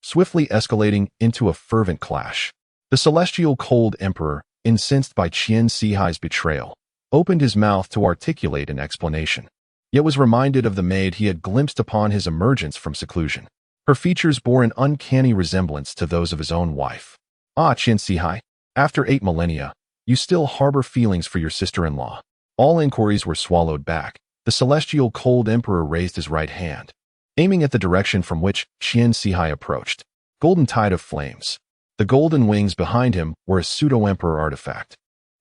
swiftly escalating into a fervent clash. The celestial cold emperor, incensed by Qian Sihai's betrayal, opened his mouth to articulate an explanation, yet was reminded of the maid he had glimpsed upon his emergence from seclusion. Her features bore an uncanny resemblance to those of his own wife. Ah, Qian Sihai, after 8 millennia, you still harbor feelings for your sister-in-law. All inquiries were swallowed back. The celestial cold emperor raised his right hand, aiming at the direction from which Qian Sihai approached. Golden tide of flames. The golden wings behind him were a pseudo-emperor artifact,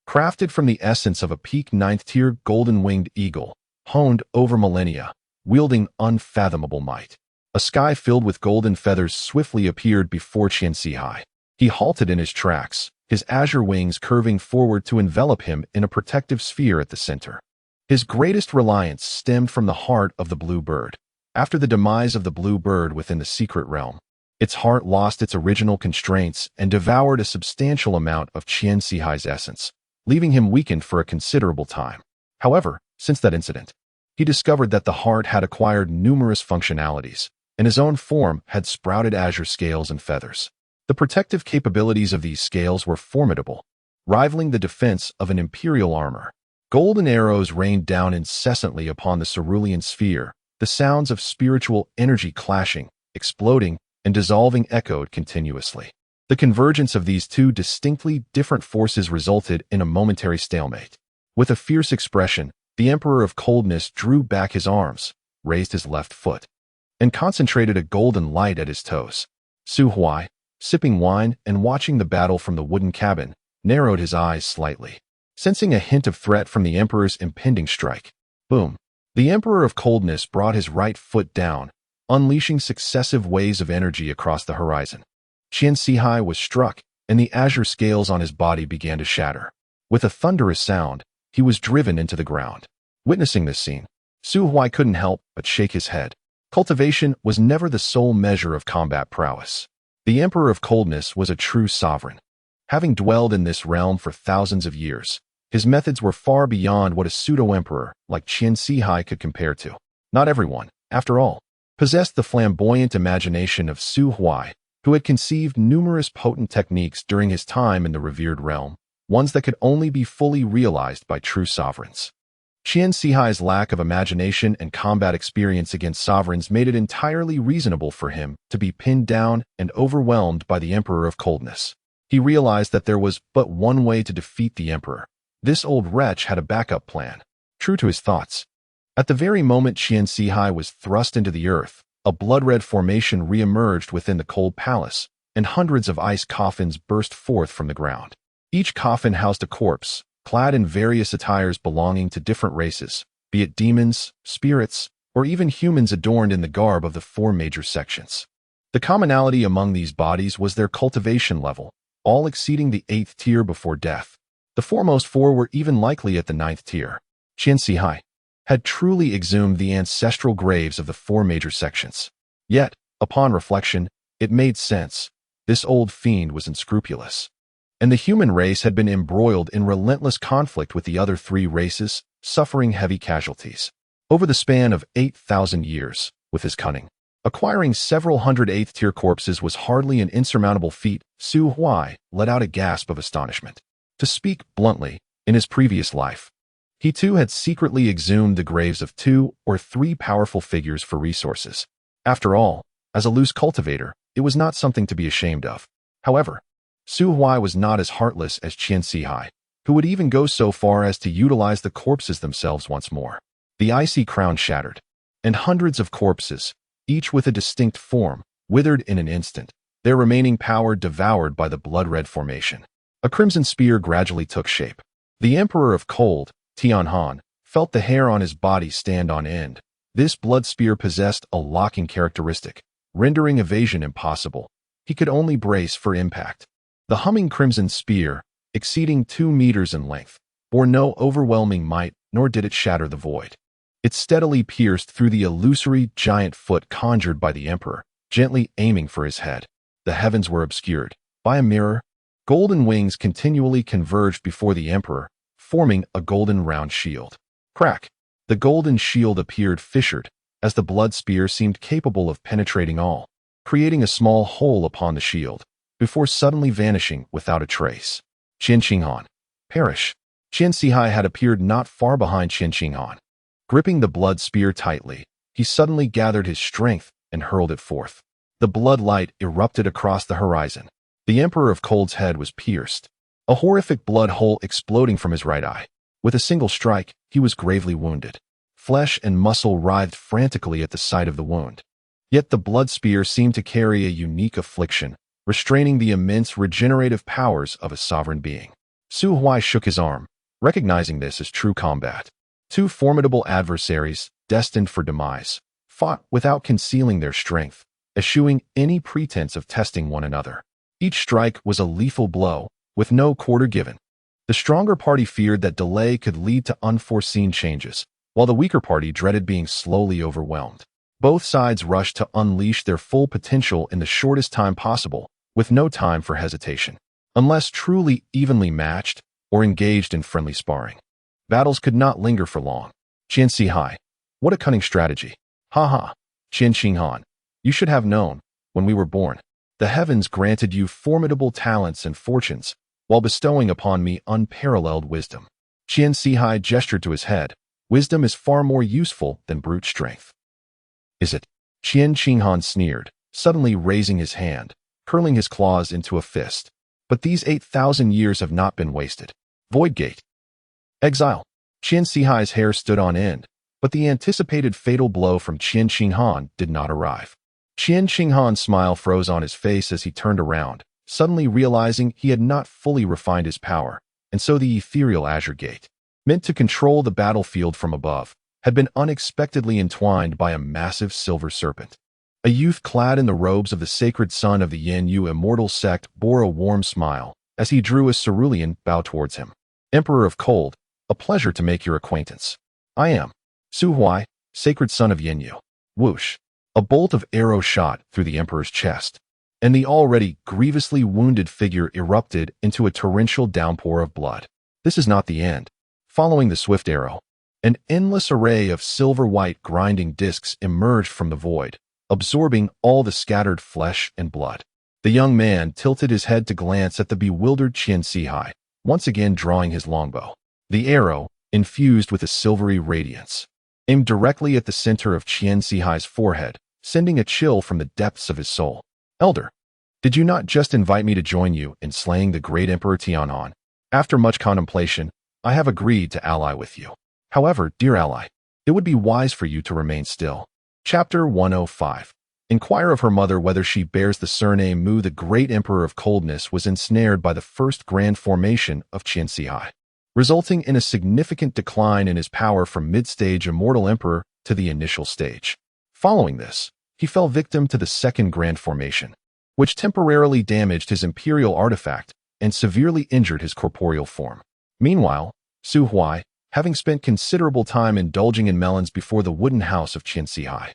crafted from the essence of a peak 9th-tier golden-winged eagle, honed over millennia, wielding unfathomable might. A sky filled with golden feathers swiftly appeared before Qian Sihai. He halted in his tracks, his azure wings curving forward to envelop him in a protective sphere at the center. His greatest reliance stemmed from the heart of the blue bird. After the demise of the blue bird within the secret realm, its heart lost its original constraints and devoured a substantial amount of Qian Sihai's essence, leaving him weakened for a considerable time. However, since that incident, he discovered that the heart had acquired numerous functionalities, and his own form had sprouted azure scales and feathers. The protective capabilities of these scales were formidable, rivaling the defense of an imperial armor. Golden arrows rained down incessantly upon the cerulean sphere. The sounds of spiritual energy clashing, exploding, and dissolving echoed continuously. The convergence of these two distinctly different forces resulted in a momentary stalemate. With a fierce expression, the Emperor of Coldness drew back his arms, raised his left foot, and concentrated a golden light at his toes. Su Huai, sipping wine and watching the battle from the wooden cabin, narrowed his eyes slightly, sensing a hint of threat from the Emperor's impending strike. Boom! The Emperor of Coldness brought his right foot down, unleashing successive waves of energy across the horizon. Su Huai was struck, and the azure scales on his body began to shatter. With a thunderous sound, he was driven into the ground. Witnessing this scene, Su Huai couldn't help but shake his head. Cultivation was never the sole measure of combat prowess. The Emperor of Coldness was a true sovereign. Having dwelled in this realm for thousands of years, his methods were far beyond what a pseudo-emperor like Su Huai could compare to. Not everyone, after all, possessed the flamboyant imagination of Su Huai, who had conceived numerous potent techniques during his time in the revered realm, ones that could only be fully realized by true sovereigns. Su Huai's lack of imagination and combat experience against sovereigns made it entirely reasonable for him to be pinned down and overwhelmed by the Emperor of Coldness. He realized that there was but one way to defeat the Emperor. This old wretch had a backup plan. True to his thoughts, at the very moment Su Huai was thrust into the earth, a blood-red formation re-emerged within the cold palace, and hundreds of ice coffins burst forth from the ground. Each coffin housed a corpse, clad in various attires belonging to different races, be it demons, spirits, or even humans adorned in the garb of the four major sections. The commonality among these bodies was their cultivation level, all exceeding the 8th tier before death. The foremost four were even likely at the 9th tier. Su Huai had truly exhumed the ancestral graves of the four major sections. Yet, upon reflection, it made sense. This old fiend was unscrupulous, and the human race had been embroiled in relentless conflict with the other three races, suffering heavy casualties. Over the span of 8,000 years, with his cunning, acquiring several hundred 8th-tier corpses was hardly an insurmountable feat. Su Huai let out a gasp of astonishment. To speak bluntly, in his previous life, he too had secretly exhumed the graves of 2 or 3 powerful figures for resources. After all, as a loose cultivator, it was not something to be ashamed of. However, Su Huai was not as heartless as Su Huai, who would even go so far as to utilize the corpses themselves once more. The icy crown shattered, and hundreds of corpses, each with a distinct form, withered in an instant, their remaining power devoured by the blood-red formation. A crimson spear gradually took shape. The Emperor of Cold, Tianhan, felt the hair on his body stand on end. This blood spear possessed a locking characteristic, rendering evasion impossible. He could only brace for impact. The humming crimson spear, exceeding 2 meters in length, bore no overwhelming might, nor did it shatter the void. It steadily pierced through the illusory giant foot conjured by the Emperor, gently aiming for his head. The heavens were obscured by a mirror. Golden wings continually converged before the Emperor, forming a golden round shield. Crack! The golden shield appeared fissured, as the blood spear seemed capable of penetrating all, creating a small hole upon the shield, before suddenly vanishing without a trace. Qin perish! Su Huai had appeared not far behind Qin. Gripping the blood spear tightly, he suddenly gathered his strength and hurled it forth. The blood light erupted across the horizon. The Emperor of Cold's head was pierced, a horrific blood hole exploding from his right eye. With a single strike, he was gravely wounded. Flesh and muscle writhed frantically at the sight of the wound. Yet the blood spear seemed to carry a unique affliction, restraining the immense regenerative powers of a sovereign being. Su Huai shook his arm, recognizing this as true combat. 2 formidable adversaries, destined for demise, fought without concealing their strength, eschewing any pretense of testing one another. Each strike was a lethal blow, with no quarter given. The stronger party feared that delay could lead to unforeseen changes, while the weaker party dreaded being slowly overwhelmed. Both sides rushed to unleash their full potential in the shortest time possible, with no time for hesitation. Unless truly evenly matched or engaged in friendly sparring, battles could not linger for long. Su Huai, what a cunning strategy. Ha ha. Qin, you should have known, when we were born. The heavens granted you formidable talents and fortunes, while bestowing upon me unparalleled wisdom. Qian Sihai gestured to his head. Wisdom is far more useful than brute strength. Is it? Qian Qinghan sneered, suddenly raising his hand, curling his claws into a fist. But these 8,000 years have not been wasted. Void Gate. Exile. Qian Sihai's hair stood on end, but the anticipated fatal blow from Qian Qinghan did not arrive. Qian Qinghan's smile froze on his face as he turned around, suddenly realizing he had not fully refined his power, and so the ethereal Azure Gate, meant to control the battlefield from above, had been unexpectedly entwined by a massive silver serpent. A youth clad in the robes of the sacred son of the Yin Yu immortal sect bore a warm smile as he drew a cerulean bow towards him. Emperor of Cold, a pleasure to make your acquaintance. I am Su Huai, sacred son of Yin Yu. Whoosh. A bolt of arrow shot through the emperor's chest, and the already grievously wounded figure erupted into a torrential downpour of blood. This is not the end. Following the swift arrow, an endless array of silver-white grinding discs emerged from the void, absorbing all the scattered flesh and blood. The young man tilted his head to glance at the bewildered Qian Sihai, once again drawing his longbow. The arrow, infused with a silvery radiance, aimed directly at the center of Qian Sihai's forehead, sending a chill from the depths of his soul. Elder, did you not just invite me to join you in slaying the great Emperor Tian'an? After much contemplation, I have agreed to ally with you. However, dear ally, it would be wise for you to remain still. Chapter 105. Inquire of her mother whether she bears the surname Mu. The great Emperor of Coldness was ensnared by the first grand formation of Qian Sihai, resulting in a significant decline in his power from mid-stage Immortal Emperor to the initial stage. Following this, he fell victim to the second grand formation, which temporarily damaged his imperial artifact and severely injured his corporeal form. Meanwhile, Su Huai, having spent considerable time indulging in melons before the wooden house of Qian Sihai,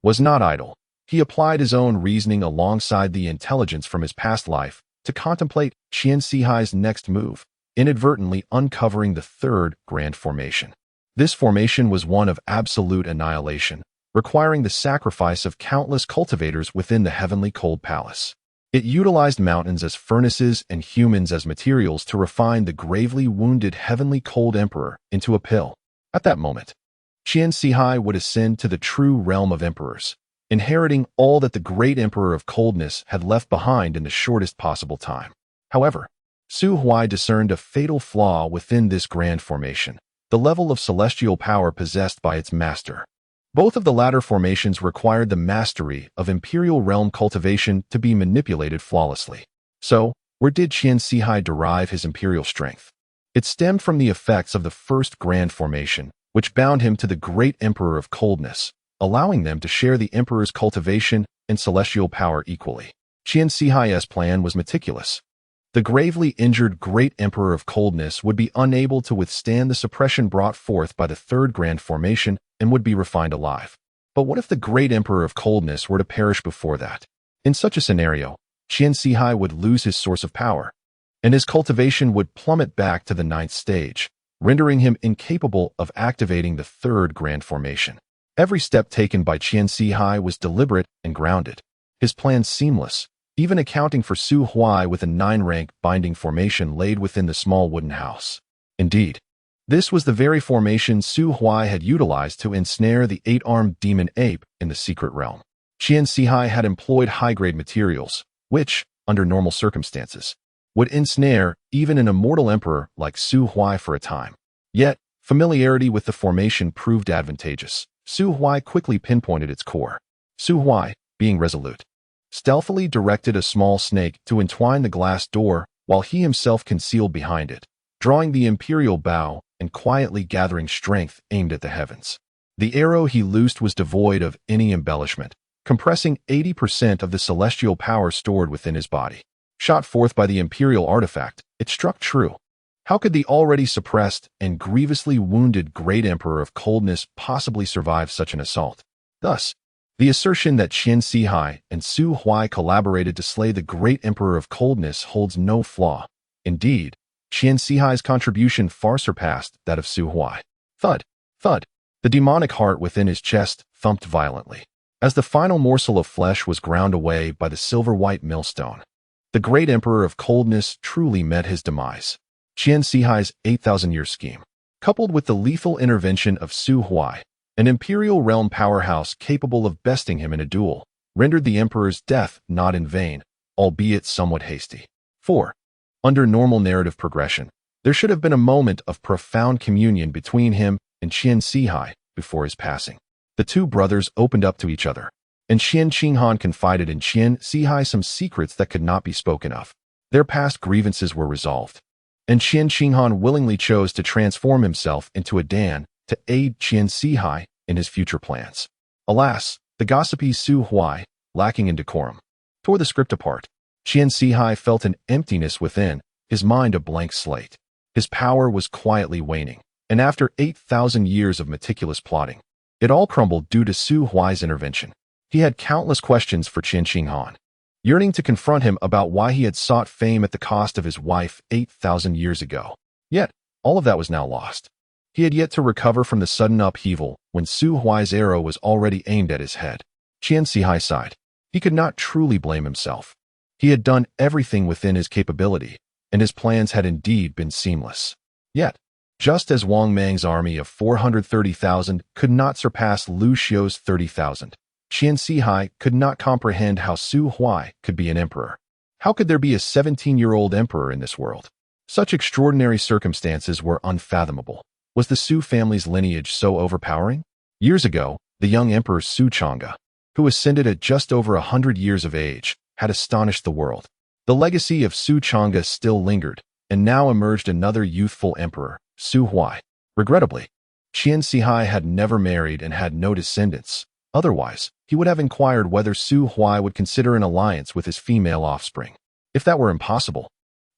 was not idle. He applied his own reasoning alongside the intelligence from his past life to contemplate Qian Sihai's next move, inadvertently uncovering the third grand formation. This formation was one of absolute annihilation, requiring the sacrifice of countless cultivators within the heavenly cold palace. It utilized mountains as furnaces and humans as materials to refine the gravely wounded heavenly cold emperor into a pill. At that moment, Qian Sihai would ascend to the true realm of emperors, inheriting all that the great Emperor of Coldness had left behind in the shortest possible time. However, Su Huai discerned a fatal flaw within this grand formation, the level of celestial power possessed by its master. Both of the latter formations required the mastery of Imperial Realm cultivation to be manipulated flawlessly. So, where did Qian Sihai derive his imperial strength? It stemmed from the effects of the first grand formation, which bound him to the great Emperor of Coldness, allowing them to share the Emperor's cultivation and celestial power equally. Qian Sihai's plan was meticulous. The gravely injured great Emperor of Coldness would be unable to withstand the suppression brought forth by the third grand formation and would be refined alive. But what if the great Emperor of Coldness were to perish before that? In such a scenario, Qian Sihai would lose his source of power, and his cultivation would plummet back to the ninth stage, rendering him incapable of activating the third grand formation. Every step taken by Qian Sihai was deliberate and grounded, his plan seamless, even accounting for Su Huai with a 9-rank binding formation laid within the small wooden house. Indeed, this was the very formation Su Huai had utilized to ensnare the 8-armed demon ape in the secret realm. Qian Sihai had employed high-grade materials, which, under normal circumstances, would ensnare even an immortal emperor like Su Huai for a time. Yet, familiarity with the formation proved advantageous. Su Huai quickly pinpointed its core. Su Huai, being resolute, stealthily directed a small snake to entwine the glass door while he himself concealed behind it, drawing the imperial bow and quietly gathering strength aimed at the heavens. The arrow he loosed was devoid of any embellishment, compressing 80% of the celestial power stored within his body. Shot forth by the imperial artifact, it struck true. How could the already suppressed and grievously wounded great Emperor of Coldness possibly survive such an assault? Thus, the assertion that Qian Sihai and Su Huai collaborated to slay the great Emperor of Coldness holds no flaw. Indeed, Qian Sihai's contribution far surpassed that of Su Huai. Thud, thud. The demonic heart within his chest thumped violently, as the final morsel of flesh was ground away by the silver-white millstone. The great Emperor of Coldness truly met his demise. Qian Sihai's 8,000-year scheme, coupled with the lethal intervention of Su Huai, an imperial realm powerhouse capable of besting him in a duel, rendered the emperor's death not in vain, albeit somewhat hasty. 4. Under normal narrative progression, there should have been a moment of profound communion between him and Qian Sihai before his passing. The two brothers opened up to each other, and Qian Qinghan confided in Qian Sihai some secrets that could not be spoken of. Their past grievances were resolved, and Qian Qinghan willingly chose to transform himself into a Dan to aid Qian Sihai in his future plans. Alas, the gossipy Su Huai, lacking in decorum, tore the script apart. Qian Sihai felt an emptiness within, his mind a blank slate. His power was quietly waning, and after 8,000 years of meticulous plotting, it all crumbled due to Su Huai's intervention. He had countless questions for Qian Qinghan, yearning to confront him about why he had sought fame at the cost of his wife 8,000 years ago. Yet, all of that was now lost. He had yet to recover from the sudden upheaval when Su Huai's arrow was already aimed at his head. Qian Sihai sighed. He could not truly blame himself. He had done everything within his capability, and his plans had indeed been seamless. Yet, just as Wang Mang's army of 430,000 could not surpass Lu Xiu's 30,000, Qian Sihai could not comprehend how Su Huai could be an emperor. How could there be a 17-year-old emperor in this world? Such extraordinary circumstances were unfathomable. Was the Su family's lineage so overpowering? Years ago, the young emperor Su Chang'e, who ascended at just over 100 years of age, had astonished the world. The legacy of Su Chang'e still lingered, and now emerged another youthful emperor, Su Huai. Regrettably, Qian Sihai had never married and had no descendants. Otherwise, he would have inquired whether Su Huai would consider an alliance with his female offspring. If that were impossible,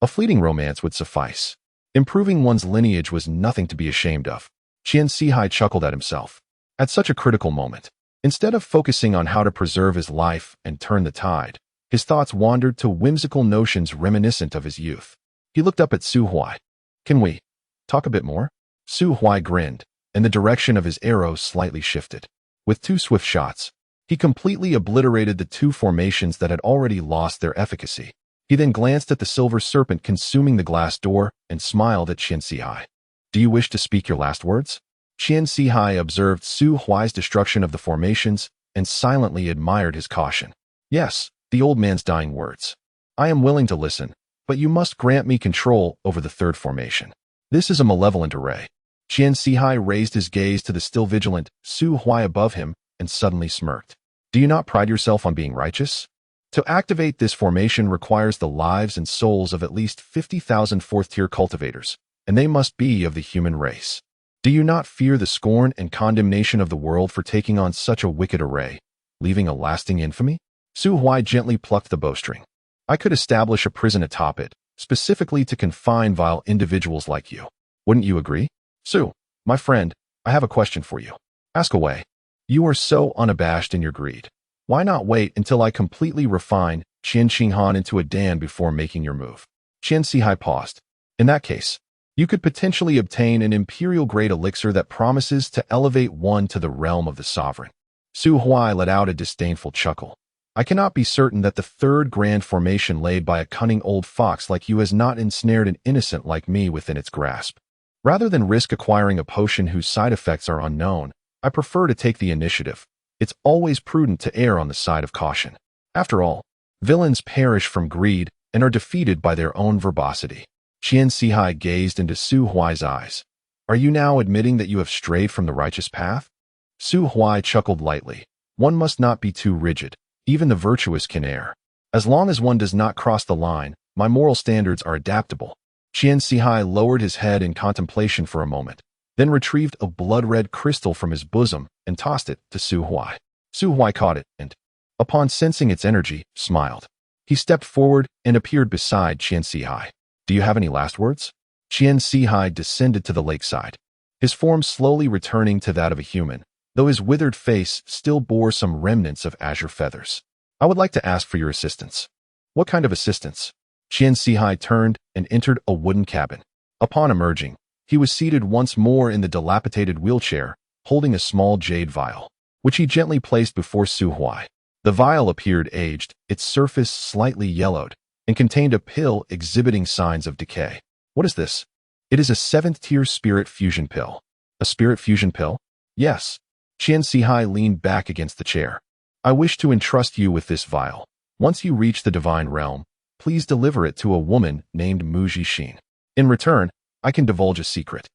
a fleeting romance would suffice. Improving one's lineage was nothing to be ashamed of. Qian Sihai chuckled at himself. At such a critical moment, instead of focusing on how to preserve his life and turn the tide, his thoughts wandered to whimsical notions reminiscent of his youth. He looked up at Su Huai. "Can we talk a bit more?" Su Huai grinned, and the direction of his arrow slightly shifted. With 2 swift shots, he completely obliterated the 2 formations that had already lost their efficacy. He then glanced at the silver serpent consuming the glass door and smiled at Qian Sihai. "Do you wish to speak your last words?" Qian Sihai observed Su Huai's destruction of the formations and silently admired his caution. "Yes, the old man's dying words. I am willing to listen, but you must grant me control over the 3rd formation. This is a malevolent array." Qian Sihai raised his gaze to the still vigilant Su Huai above him and suddenly smirked. "Do you not pride yourself on being righteous? To activate this formation requires the lives and souls of at least 50,000 4th-tier cultivators, and they must be of the human race. Do you not fear the scorn and condemnation of the world for taking on such a wicked array, leaving a lasting infamy?" Su Huai gently plucked the bowstring. "I could establish a prison atop it, specifically to confine vile individuals like you. Wouldn't you agree? Su, my friend, I have a question for you. Ask away. You are so unabashed in your greed. Why not wait until I completely refine Qian Qinghan into a Dan before making your move?" Qian Sihai paused. "In that case, you could potentially obtain an imperial-grade elixir that promises to elevate one to the realm of the sovereign." Su Huai let out a disdainful chuckle. "I cannot be certain that the 3rd grand formation laid by a cunning old fox like you has not ensnared an innocent like me within its grasp. Rather than risk acquiring a potion whose side effects are unknown, I prefer to take the initiative. It's always prudent to err on the side of caution. After all, villains perish from greed and are defeated by their own verbosity." Qian Sihai gazed into Su Huai's eyes. "Are you now admitting that you have strayed from the righteous path?" Su Huai chuckled lightly. "One must not be too rigid. Even the virtuous can err. As long as one does not cross the line, my moral standards are adaptable." Qian Sihai lowered his head in contemplation for a moment, then retrieved a blood-red crystal from his bosom and tossed it to Su Huai. Su Huai caught it and, upon sensing its energy, smiled. He stepped forward and appeared beside Qian Sihai. "Do you have any last words?" Qian Sihai descended to the lakeside, his form slowly returning to that of a human, though his withered face still bore some remnants of azure feathers. "I would like to ask for your assistance." "What kind of assistance?" Qian Sihai turned and entered a wooden cabin. Upon emerging, he was seated once more in the dilapidated wheelchair, holding a small jade vial, which he gently placed before Su Huai. The vial appeared aged, its surface slightly yellowed, and contained a pill exhibiting signs of decay. "What is this?" It is a 7th-tier spirit fusion pill. A spirit fusion pill? Yes. Su Huai leaned back against the chair. I wish to entrust you with this vial. Once you reach the divine realm, please deliver it to a woman named Muji Xin. In return, I can divulge a secret.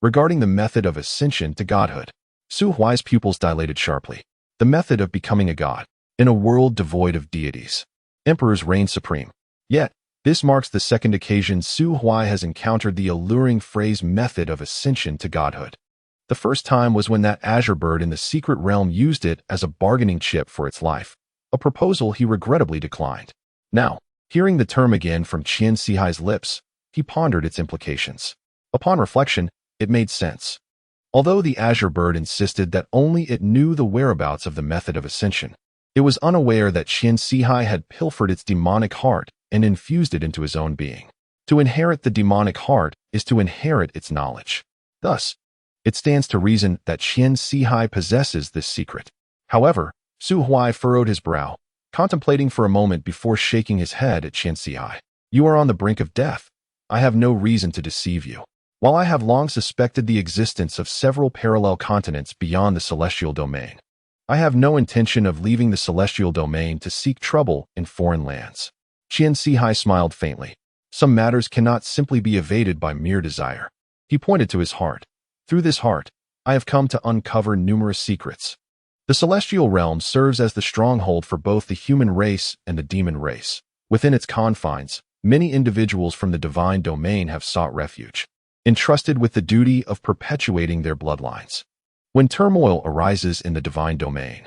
Regarding the method of ascension to godhood, Su Huai's pupils dilated sharply. The method of becoming a god, in a world devoid of deities. Emperors reign supreme. Yet, this marks the second occasion Su Huai has encountered the alluring phrase method of ascension to godhood. The first time was when that azure bird in the secret realm used it as a bargaining chip for its life, a proposal he regrettably declined. Now, hearing the term again from Su Huai's lips, he pondered its implications. Upon reflection, it made sense. Although the azure bird insisted that only it knew the whereabouts of the method of ascension, it was unaware that Su Huai had pilfered its demonic heart and infused it into his own being. To inherit the demonic heart is to inherit its knowledge. Thus, it stands to reason that Su Huai possesses this secret. However, Su Huai furrowed his brow, contemplating for a moment before shaking his head at Su Huai. You are on the brink of death. I have no reason to deceive you. While I have long suspected the existence of several parallel continents beyond the celestial domain, I have no intention of leaving the celestial domain to seek trouble in foreign lands. Su Huai smiled faintly. Some matters cannot simply be evaded by mere desire. He pointed to his heart. Through this heart, I have come to uncover numerous secrets. The celestial realm serves as the stronghold for both the human race and the demon race. Within its confines, many individuals from the divine domain have sought refuge, entrusted with the duty of perpetuating their bloodlines. When turmoil arises in the divine domain,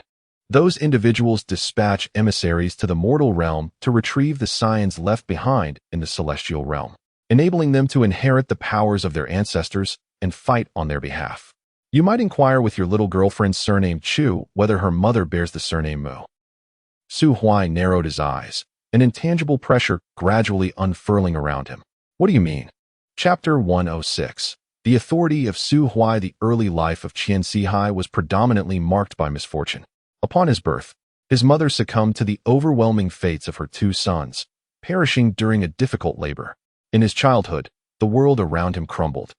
those individuals dispatch emissaries to the mortal realm to retrieve the scions left behind in the celestial realm, enabling them to inherit the powers of their ancestors and fight on their behalf. You might inquire with your little girlfriend surnamed Chu whether her mother bears the surname Mu. Su Huai narrowed his eyes, an intangible pressure gradually unfurling around him. What do you mean? Chapter 106. The authority of Su Huai. The early life of Su Huai was predominantly marked by misfortune. Upon his birth, his mother succumbed to the overwhelming fates of her 2 sons, perishing during a difficult labor. In his childhood, the world around him crumbled,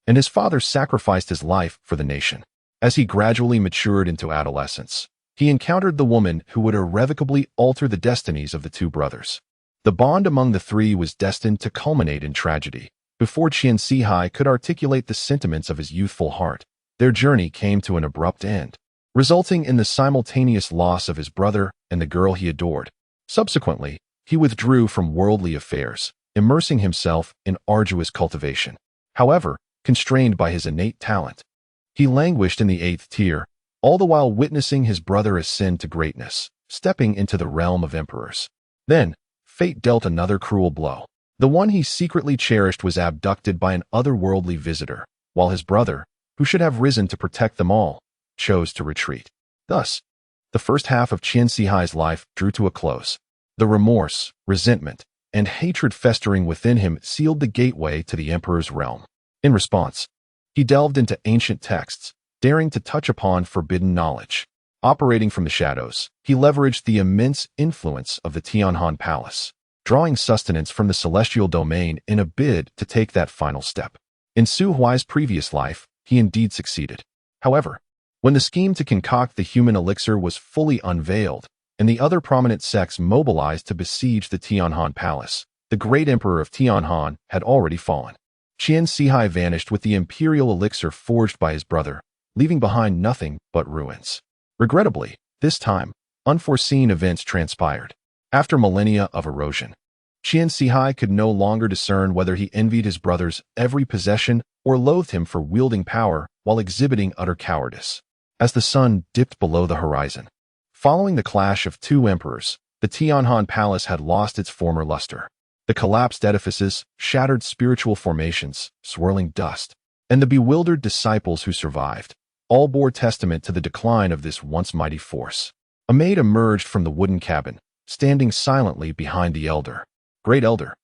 and his father sacrificed his life for the nation. As he gradually matured into adolescence, he encountered the woman who would irrevocably alter the destinies of the 2 brothers. The bond among the 3 was destined to culminate in tragedy. Before Su Huai could articulate the sentiments of his youthful heart, their journey came to an abrupt end, resulting in the simultaneous loss of his brother and the girl he adored. Subsequently, he withdrew from worldly affairs, immersing himself in arduous cultivation. However, constrained by his innate talent, he languished in the 8th tier, all the while witnessing his brother ascend to greatness, stepping into the realm of emperors. Then, fate dealt another cruel blow. The one he secretly cherished was abducted by an otherworldly visitor, while his brother, who should have risen to protect them all, chose to retreat. Thus, the first half of Su Huai's life drew to a close. The remorse, resentment, and hatred festering within him sealed the gateway to the emperor's realm. In response, he delved into ancient texts, daring to touch upon forbidden knowledge. Operating from the shadows, he leveraged the immense influence of the Tianhan Palace, drawing sustenance from the celestial domain in a bid to take that final step. In Su Huai's previous life, he indeed succeeded. However, when the scheme to concoct the human elixir was fully unveiled, and the other prominent sects mobilized to besiege the Tianhan Palace, the great emperor of Tianhan had already fallen. Su Huai vanished with the imperial elixir forged by his brother, leaving behind nothing but ruins. Regrettably, this time, unforeseen events transpired. After millennia of erosion, Su Huai could no longer discern whether he envied his brother's every possession or loathed him for wielding power while exhibiting utter cowardice. As the sun dipped below the horizon, following the clash of 2 emperors, the Tianhan Palace had lost its former luster. The collapsed edifices, shattered spiritual formations, swirling dust, and the bewildered disciples who survived, all bore testament to the decline of this once mighty force. A maid emerged from the wooden cabin, standing silently behind the elder. Great elder,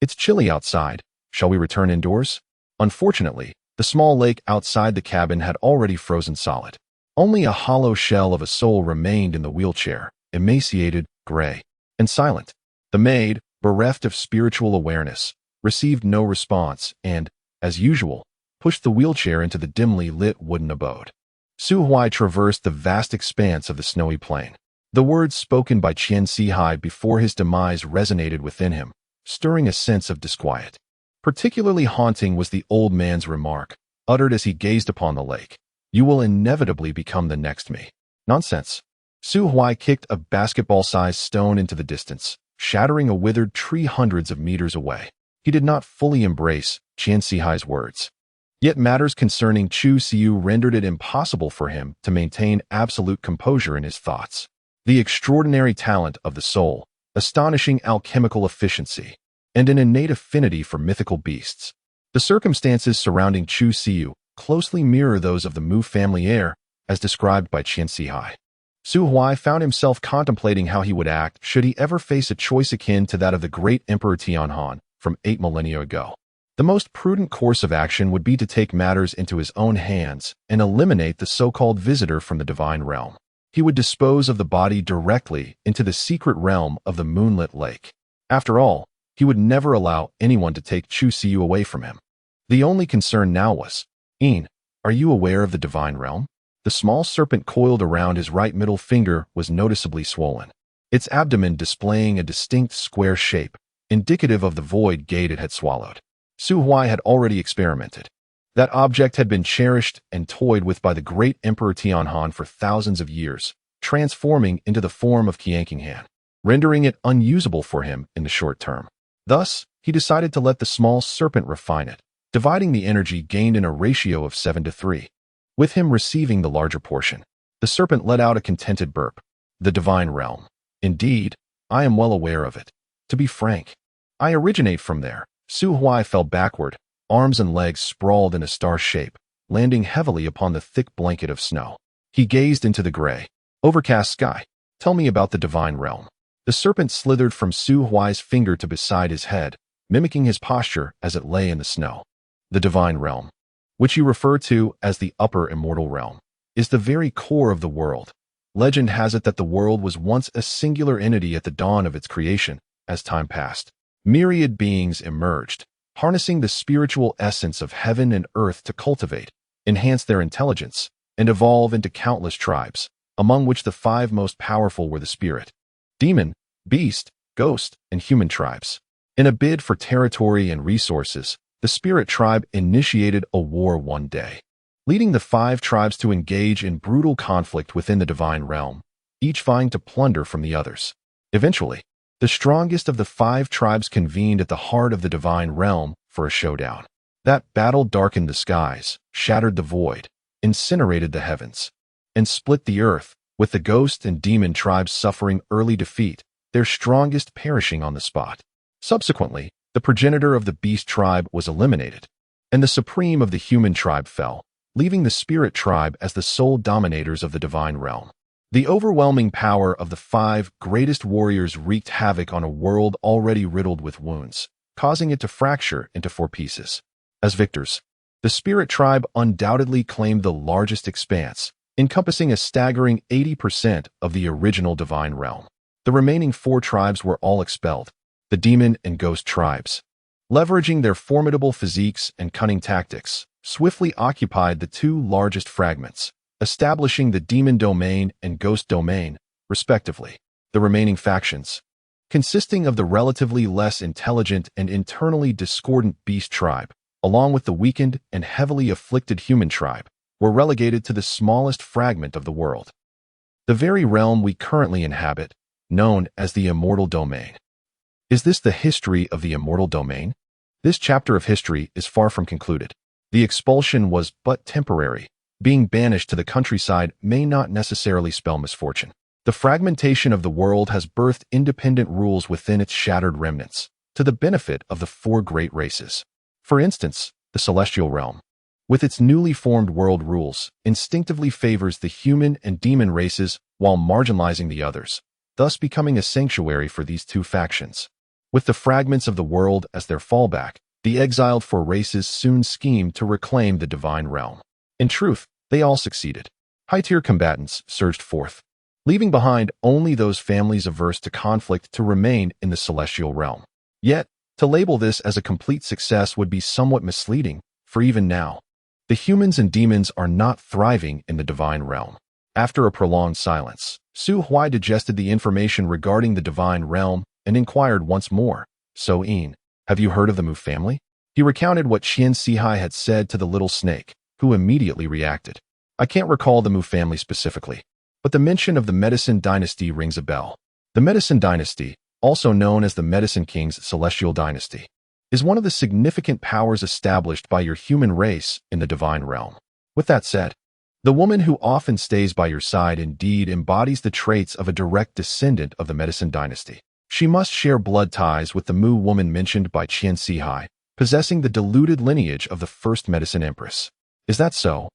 it's chilly outside. Shall we return indoors? Unfortunately, the small lake outside the cabin had already frozen solid. Only a hollow shell of a soul remained in the wheelchair, emaciated, gray, and silent. The maid, bereft of spiritual awareness, received no response and, as usual, pushed the wheelchair into the dimly lit wooden abode. Su Huai traversed the vast expanse of the snowy plain. The words spoken by Su Huai before his demise resonated within him, stirring a sense of disquiet. Particularly haunting was the old man's remark, uttered as he gazed upon the lake. "You will inevitably become the next me." Nonsense. Su Huai kicked a basketball-sized stone into the distance, shattering a withered tree hundreds of meters away. He did not fully embrace Su Huai's words. Yet matters concerning Chu Siu rendered it impossible for him to maintain absolute composure in his thoughts. The extraordinary talent of the soul, astonishing alchemical efficiency, and an innate affinity for mythical beasts. The circumstances surrounding Chu Siu closely mirror those of the Mu family heir, as described by Su Huai. Su Huai found himself contemplating how he would act should he ever face a choice akin to that of the great Emperor Tianhan from 8 millennia ago. The most prudent course of action would be to take matters into his own hands and eliminate the so-called visitor from the divine realm. He would dispose of the body directly into the secret realm of the moonlit lake. After all, he would never allow anyone to take Chu Siu away from him. The only concern now was, are you aware of the divine realm? The small serpent coiled around his right middle finger was noticeably swollen, its abdomen displaying a distinct square shape, indicative of the void gate it had swallowed. Su Huai had already experimented. That object had been cherished and toyed with by the great Emperor Tianhan for thousands of years, transforming into the form of Qiankinghan, rendering it unusable for him in the short term. Thus, he decided to let the small serpent refine it, dividing the energy gained in a ratio of 7-3. With him receiving the larger portion, the serpent let out a contented burp. The divine realm. Indeed, I am well aware of it. To be frank, I originate from there. Su Huai fell backward, arms and legs sprawled in a star shape, landing heavily upon the thick blanket of snow. He gazed into the gray, overcast sky. "Tell me about the divine realm." The serpent slithered from Su Huai's finger to beside his head, mimicking his posture as it lay in the snow. "The divine realm, which you refer to as the upper immortal realm, is the very core of the world. Legend has it that the world was once a singular entity at the dawn of its creation. As time passed, myriad beings emerged, harnessing the spiritual essence of heaven and earth to cultivate, enhance their intelligence, and evolve into countless tribes, among which the 5 most powerful were the spirit, demon, beast, ghost, and human tribes. In a bid for territory and resources, the spirit tribe initiated a war one day, leading the 5 tribes to engage in brutal conflict within the divine realm, each vying to plunder from the others. Eventually, the strongest of the 5 tribes convened at the heart of the divine realm for a showdown. That battle darkened the skies, shattered the void, incinerated the heavens, and split the earth, with the ghost and demon tribes suffering early defeat, their strongest perishing on the spot. Subsequently, the progenitor of the beast tribe was eliminated, and the supreme of the human tribe fell, leaving the spirit tribe as the sole dominators of the divine realm. The overwhelming power of the 5 greatest warriors wreaked havoc on a world already riddled with wounds, causing it to fracture into 4 pieces. As victors, the spirit tribe undoubtedly claimed the largest expanse, encompassing a staggering 80% of the original divine realm. The remaining 4 tribes were all expelled, the demon and ghost tribes, leveraging their formidable physiques and cunning tactics, swiftly occupied the 2 largest fragments, establishing the demon domain and ghost domain, respectively. The remaining factions, consisting of the relatively less intelligent and internally discordant beast tribe, along with the weakened and heavily afflicted human tribe, were relegated to the smallest fragment of the world, the very realm we currently inhabit, known as the Immortal Domain. Is this the history of the Immortal Domain? This chapter of history is far from concluded. The expulsion was but temporary. Being banished to the countryside may not necessarily spell misfortune. The fragmentation of the world has birthed independent rules within its shattered remnants, to the benefit of the 4 great races. For instance, the celestial realm, with its newly formed world rules, instinctively favors the human and demon races while marginalizing the others, thus becoming a sanctuary for these 2 factions. With the fragments of the world as their fallback, the exiled 4 races soon schemed to reclaim the divine realm. In truth, they all succeeded. High-tier combatants surged forth, leaving behind only those families averse to conflict to remain in the celestial realm. Yet, to label this as a complete success would be somewhat misleading, for even now, the humans and demons are not thriving in the divine realm. After a prolonged silence, Su Huai digested the information regarding the divine realm and inquired once more, "So, Yin, have you heard of the Mu family?" He recounted what Qian Sihai had said to the little snake, who immediately reacted. "I can't recall the Mu family specifically, but the mention of the Medicine Dynasty rings a bell. The Medicine Dynasty, also known as the Medicine King's Celestial Dynasty, is one of the significant powers established by your human race in the divine realm. With that said, the woman who often stays by your side indeed embodies the traits of a direct descendant of the Medicine Dynasty. She must share blood ties with the Mu woman mentioned by Qian Sihai, possessing the diluted lineage of the first Medicine Empress. Is that so?"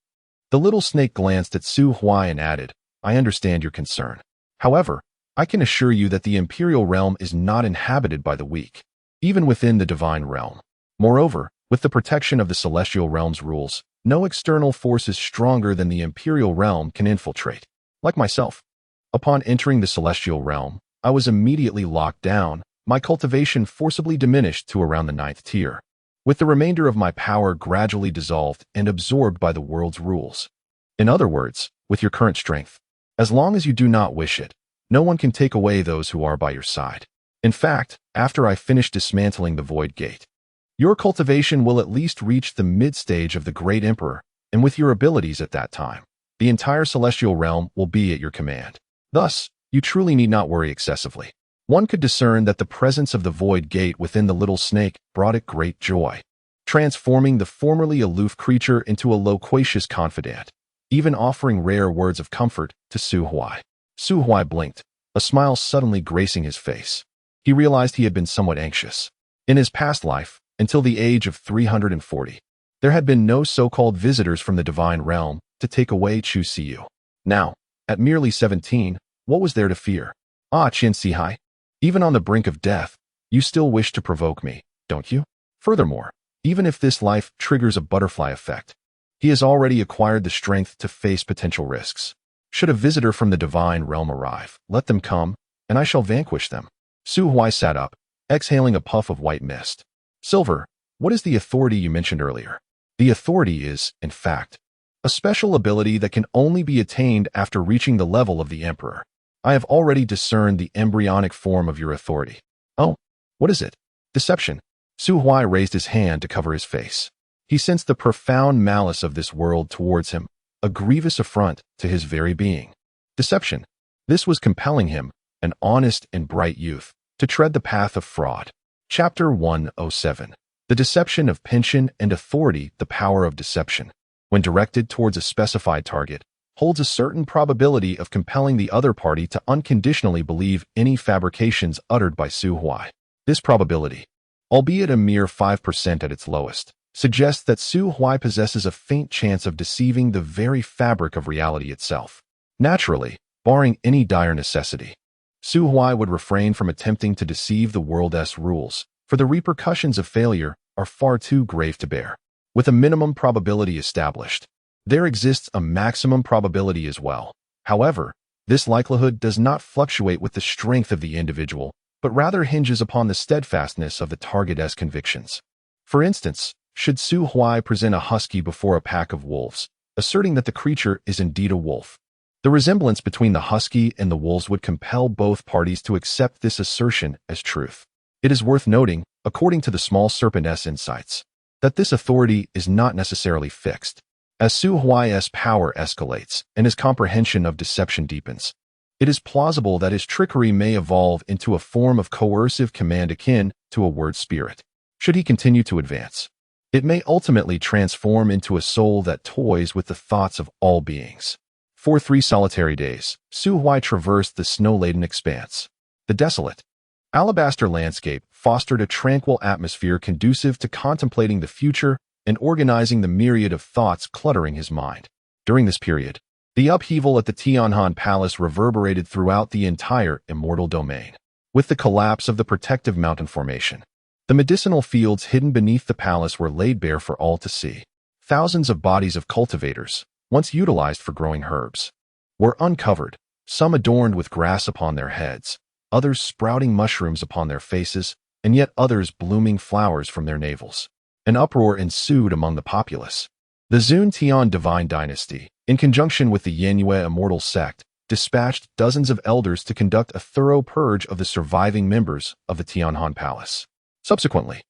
The little snake glanced at Su Huai and added, "I understand your concern. However, I can assure you that the imperial realm is not inhabited by the weak, even within the divine realm. Moreover, with the protection of the celestial realm's rules, no external forces stronger than the imperial realm can infiltrate. Like myself, upon entering the celestial realm, I was immediately locked down, my cultivation forcibly diminished to around the 9th tier, with the remainder of my power gradually dissolved and absorbed by the world's rules. In other words, with your current strength, as long as you do not wish it, no one can take away those who are by your side. In fact, after I finish dismantling the Void Gate, your cultivation will at least reach the mid-stage of the Great Emperor, and with your abilities at that time, the entire celestial realm will be at your command. Thus, you truly need not worry excessively." One could discern that the presence of the Void Gate within the little snake brought it great joy, transforming the formerly aloof creature into a loquacious confidant, even offering rare words of comfort to Su Huai. Su Huai blinked, a smile suddenly gracing his face. He realized he had been somewhat anxious. In his past life, until the age of 340, there had been no so-called visitors from the divine realm to take away Chu Siyu. Now, at merely 17, what was there to fear? "Ah, Qian Sihai, even on the brink of death, you still wish to provoke me, don't you?" Furthermore, even if this life triggers a butterfly effect, he has already acquired the strength to face potential risks. Should a visitor from the divine realm arrive, let them come, and I shall vanquish them. Su Huai sat up, exhaling a puff of white mist. "Silver, what is the authority you mentioned earlier?" "The authority is, in fact, a special ability that can only be attained after reaching the level of the Emperor. I have already discerned the embryonic form of your authority." "Oh, what is it?" "Deception." Su Huai raised his hand to cover his face. He sensed the profound malice of this world towards him, a grievous affront to his very being. Deception. This was compelling him, an honest and bright youth, to tread the path of fraud. Chapter 107. The Deception of Pension and Authority. The power of deception, when directed towards a specified target, holds a certain probability of compelling the other party to unconditionally believe any fabrications uttered by Su Huai. This probability, albeit a mere 5% at its lowest, suggests that Su Huai possesses a faint chance of deceiving the very fabric of reality itself. Naturally, barring any dire necessity, Su Huai would refrain from attempting to deceive the world's rules, for the repercussions of failure are far too grave to bear. With a minimum probability established, there exists a maximum probability as well. However, this likelihood does not fluctuate with the strength of the individual, but rather hinges upon the steadfastness of the target's convictions. For instance, should Su Huai present a husky before a pack of wolves, asserting that the creature is indeed a wolf, the resemblance between the husky and the wolves would compel both parties to accept this assertion as truth. It is worth noting, according to the small serpent's insights, that this authority is not necessarily fixed. As Su Huai's power escalates and his comprehension of deception deepens, it is plausible that his trickery may evolve into a form of coercive command akin to a word spirit. Should he continue to advance, it may ultimately transform into a soul that toys with the thoughts of all beings. For 3 solitary days, Su Huai traversed the snow-laden expanse. The desolate, alabaster landscape fostered a tranquil atmosphere conducive to contemplating the future and organizing the myriad of thoughts cluttering his mind. During this period, the upheaval at the Tianhan Palace reverberated throughout the entire immortal domain. With the collapse of the protective mountain formation, the medicinal fields hidden beneath the palace were laid bare for all to see. Thousands of bodies of cultivators, once utilized for growing herbs, were uncovered, some adorned with grass upon their heads, others sprouting mushrooms upon their faces, and yet others blooming flowers from their navels. An uproar ensued among the populace. The Zun Divine Dynasty, in conjunction with the Yanyue Immortal Sect, dispatched dozens of elders to conduct a thorough purge of the surviving members of the Tianhan Palace. Subsequently,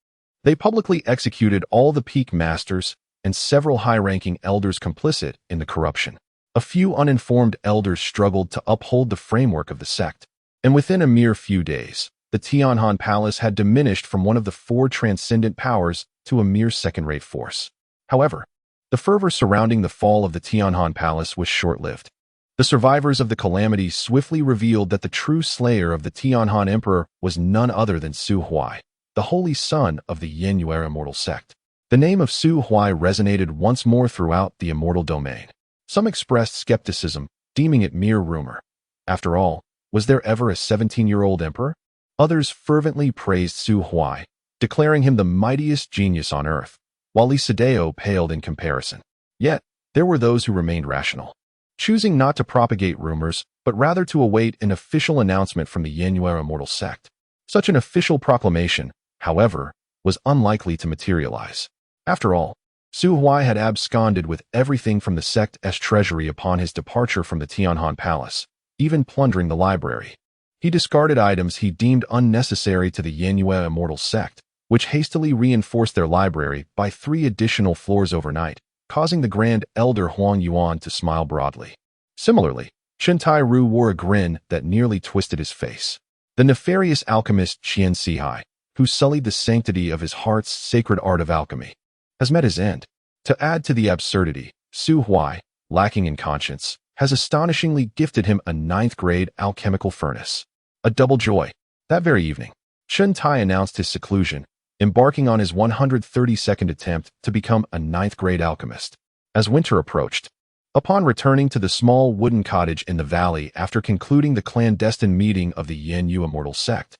they publicly executed all the peak masters and several high-ranking elders complicit in the corruption. A few uninformed elders struggled to uphold the framework of the sect, and within a mere few days, the Tianhan Palace had diminished from one of the four transcendent powers to a mere second-rate force. However, the fervor surrounding the fall of the Tianhan Palace was short-lived. The survivors of the calamity swiftly revealed that the true slayer of the Tianhan Emperor was none other than Su Huai, the holy son of the Yanyue Immortal Sect. The name of Su Huai resonated once more throughout the immortal domain. Some expressed skepticism, deeming it mere rumor. After all, was there ever a 17-year-old emperor? Others fervently praised Su Huai, declaring him the mightiest genius on earth, while Li Sideo paled in comparison. Yet, there were those who remained rational, choosing not to propagate rumors, but rather to await an official announcement from the Yanyue Immortal Sect. Such an official proclamation, however, was unlikely to materialize. After all, Su Huai had absconded with everything from the sect's treasury upon his departure from the Tianhan Palace, even plundering the library. He discarded items he deemed unnecessary to the Yanyue Immortal Sect, which hastily reinforced their library by 3 additional floors overnight, causing the Grand Elder Huang Yuan to smile broadly. Similarly, Chen Tai-ru wore a grin that nearly twisted his face. The nefarious alchemist Qian Sihai, who sullied the sanctity of his heart's sacred art of alchemy, has met his end. To add to the absurdity, Su Huai, lacking in conscience, has astonishingly gifted him a 9th-grade alchemical furnace. A double joy. That very evening, Chen Tai announced his seclusion, embarking on his 132nd attempt to become a 9th-grade alchemist. As winter approached, upon returning to the small wooden cottage in the valley after concluding the clandestine meeting of the Yanyue Immortal Sect,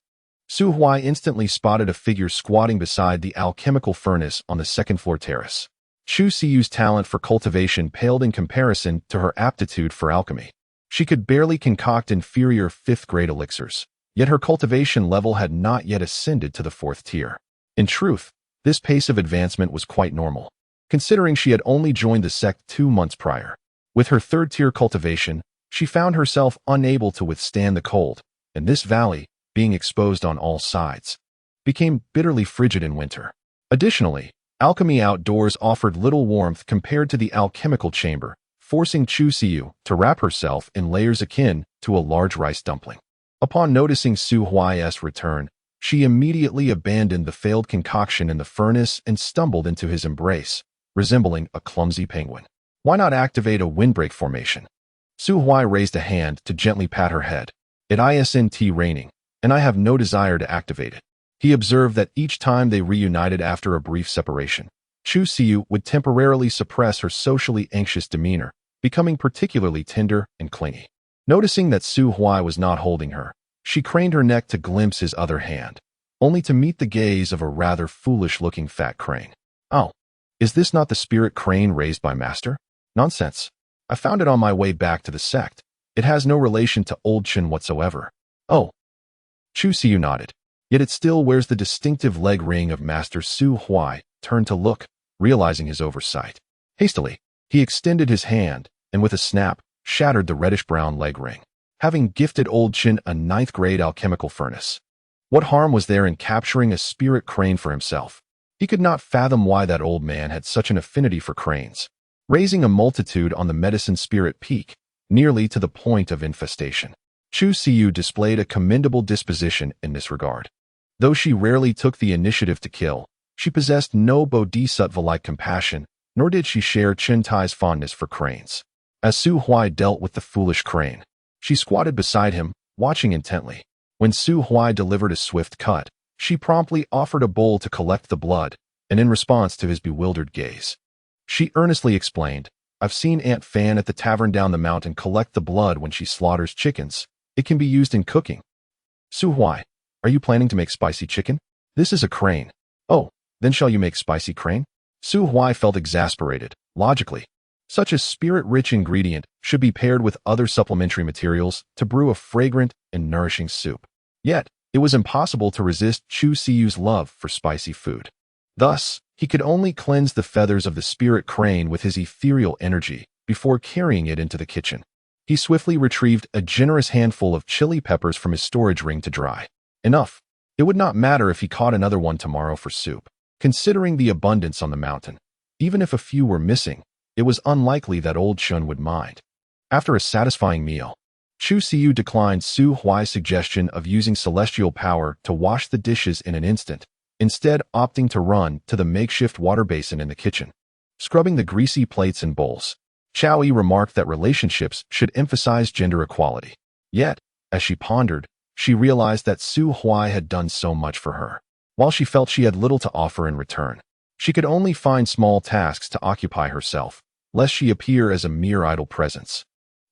Su Huai instantly spotted a figure squatting beside the alchemical furnace on the second-floor terrace. Chu Siyu's talent for cultivation paled in comparison to her aptitude for alchemy. She could barely concoct inferior 5th-grade elixirs, yet her cultivation level had not yet ascended to the 4th tier. In truth, this pace of advancement was quite normal, considering she had only joined the sect 2 months prior. With her 3rd-tier cultivation, she found herself unable to withstand the cold, and this valley, being exposed on all sides, became bitterly frigid in winter. Additionally, alchemy outdoors offered little warmth compared to the alchemical chamber, forcing Chu Siyu to wrap herself in layers akin to a large rice dumpling. Upon noticing Su Huai's return, she immediately abandoned the failed concoction in the furnace and stumbled into his embrace, resembling a clumsy penguin. Why not activate a windbreak formation? Su Huai raised a hand to gently pat her head. It isn't raining, and I have no desire to activate it. He observed that each time they reunited after a brief separation, Chu Siyu would temporarily suppress her socially anxious demeanor, becoming particularly tender and clingy. Noticing that Su Huai was not holding her, she craned her neck to glimpse his other hand, only to meet the gaze of a rather foolish-looking fat crane. Oh, is this not the spirit crane raised by Master? Nonsense. I found it on my way back to the sect. It has no relation to Old Chen whatsoever. Oh. Chu Siyu nodded. Yet it still wears the distinctive leg ring of Master Su Huai, turned to look, realizing his oversight. Hastily, he extended his hand, and with a snap, shattered the reddish-brown leg ring, having gifted Old Chen a 9th-grade alchemical furnace. What harm was there in capturing a spirit crane for himself? He could not fathom why that old man had such an affinity for cranes, raising a multitude on the medicine spirit peak, nearly to the point of infestation. Chu Siyu displayed a commendable disposition in this regard. Though she rarely took the initiative to kill, she possessed no bodhisattva-like compassion, nor did she share Chen Tai's fondness for cranes. As Su Huai dealt with the foolish crane, she squatted beside him, watching intently. When Su Huai delivered a swift cut, she promptly offered a bowl to collect the blood, and in response to his bewildered gaze, she earnestly explained, I've seen Aunt Fan at the tavern down the mountain collect the blood when she slaughters chickens. It can be used in cooking. Su Huai, are you planning to make spicy chicken? This is a crane. Oh, then shall you make spicy crane? Su Huai felt exasperated. Logically, such a spirit-rich ingredient should be paired with other supplementary materials to brew a fragrant and nourishing soup. Yet, it was impossible to resist Chu Siyu's love for spicy food. Thus, He could only cleanse the feathers of the spirit crane with his ethereal energy before carrying it into the kitchen. He swiftly retrieved a generous handful of chili peppers from his storage ring to dry. Enough. It would not matter if he caught another one tomorrow for soup. Considering the abundance on the mountain, even if a few were missing, it was unlikely that old Shun would mind. After a satisfying meal, Chu Siyu declined Su Huai's suggestion of using celestial power to wash the dishes in an instant, instead opting to run to the makeshift water basin in the kitchen. Scrubbing the greasy plates and bowls, Chow Yi remarked that relationships should emphasize gender equality. Yet, as she pondered, she realized that Su Huai had done so much for her. While she felt she had little to offer in return, she could only find small tasks to occupy herself, lest she appear as a mere idle presence,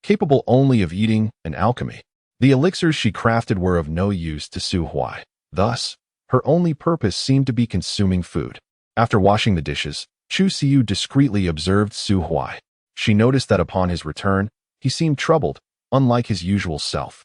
capable only of eating and alchemy. The elixirs she crafted were of no use to Su Huai. Thus, her only purpose seemed to be consuming food. After washing the dishes, Chu Siyu discreetly observed Su Huai. She noticed that upon his return, he seemed troubled, unlike his usual self,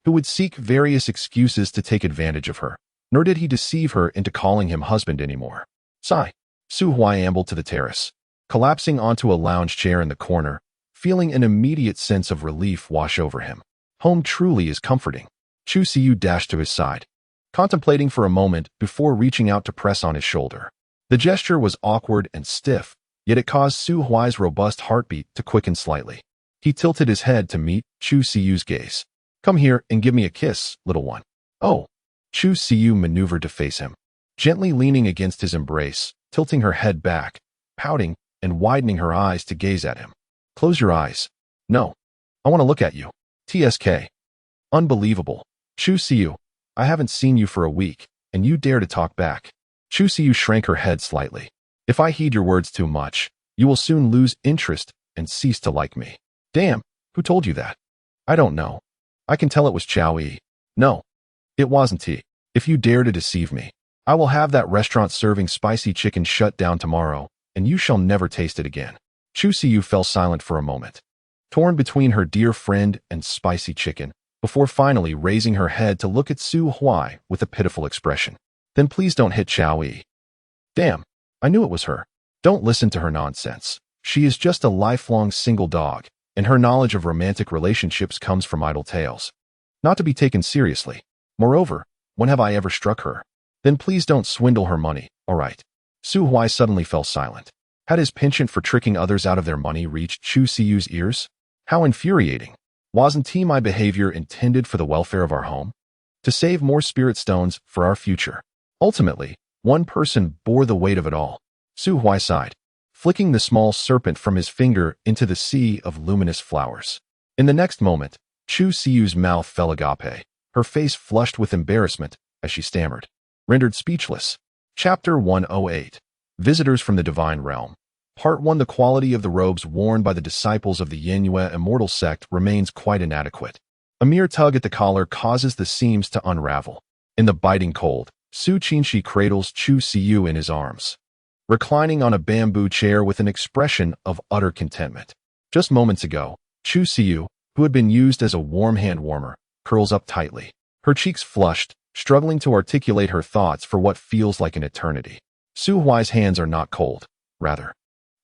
who would seek various excuses to take advantage of her. Nor did he deceive her into calling him husband anymore. Sigh. Su Huai ambled to the terrace, collapsing onto a lounge chair in the corner, feeling an immediate sense of relief wash over him. Home truly is comforting. Chu Siyu dashed to his side, contemplating for a moment before reaching out to press on his shoulder. The gesture was awkward and stiff, yet it caused Su Huai's robust heartbeat to quicken slightly. He tilted his head to meet Chu Siyu's gaze. Come here and give me a kiss, little one. Oh. Chu Siyu maneuvered to face him, gently leaning against his embrace, tilting her head back, pouting, and widening her eyes to gaze at him. Close your eyes. No. I want to look at you. TSK. Unbelievable. Chu Siyu, I haven't seen you for a week, and you dare to talk back. Chu Siyu shrank her head slightly. If I heed your words too much, you will soon lose interest and cease to like me. Damn, who told you that? I don't know. I can tell it was Chow Yi. No. It wasn't he. If you dare to deceive me, I will have that restaurant serving spicy chicken shut down tomorrow, and you shall never taste it again. Chu Siyu fell silent for a moment, torn between her dear friend and spicy chicken, before finally raising her head to look at Su Huai with a pitiful expression. Then please don't hit Chow Yi. Damn, I knew it was her. Don't listen to her nonsense. She is just a lifelong single dog, and her knowledge of romantic relationships comes from idle tales, not to be taken seriously. Moreover, when have I ever struck her? Then please don't swindle her money, all right? Su Huai suddenly fell silent. Had his penchant for tricking others out of their money reached Chu Siyu's ears? How infuriating. Wasn't my behavior intended for the welfare of our home? To save more spirit stones for our future. Ultimately, one person bore the weight of it all. Su Huai sighed, flicking the small serpent from his finger into the sea of luminous flowers. In the next moment, Chu Siyu's mouth fell agape. Her face flushed with embarrassment as she stammered, rendered speechless. Chapter 108. Visitors from the Divine Realm. Part 1. The quality of the robes worn by the disciples of the Yingyue immortal sect remains quite inadequate. A mere tug at the collar causes the seams to unravel. In the biting cold, Su Qinshi cradles Chu Siyu in his arms, reclining on a bamboo chair with an expression of utter contentment. Just moments ago, Chu Siyu, who had been used as a warm hand warmer, curls up tightly, her cheeks flushed, struggling to articulate her thoughts for what feels like an eternity. Su Huai's hands are not cold. Rather,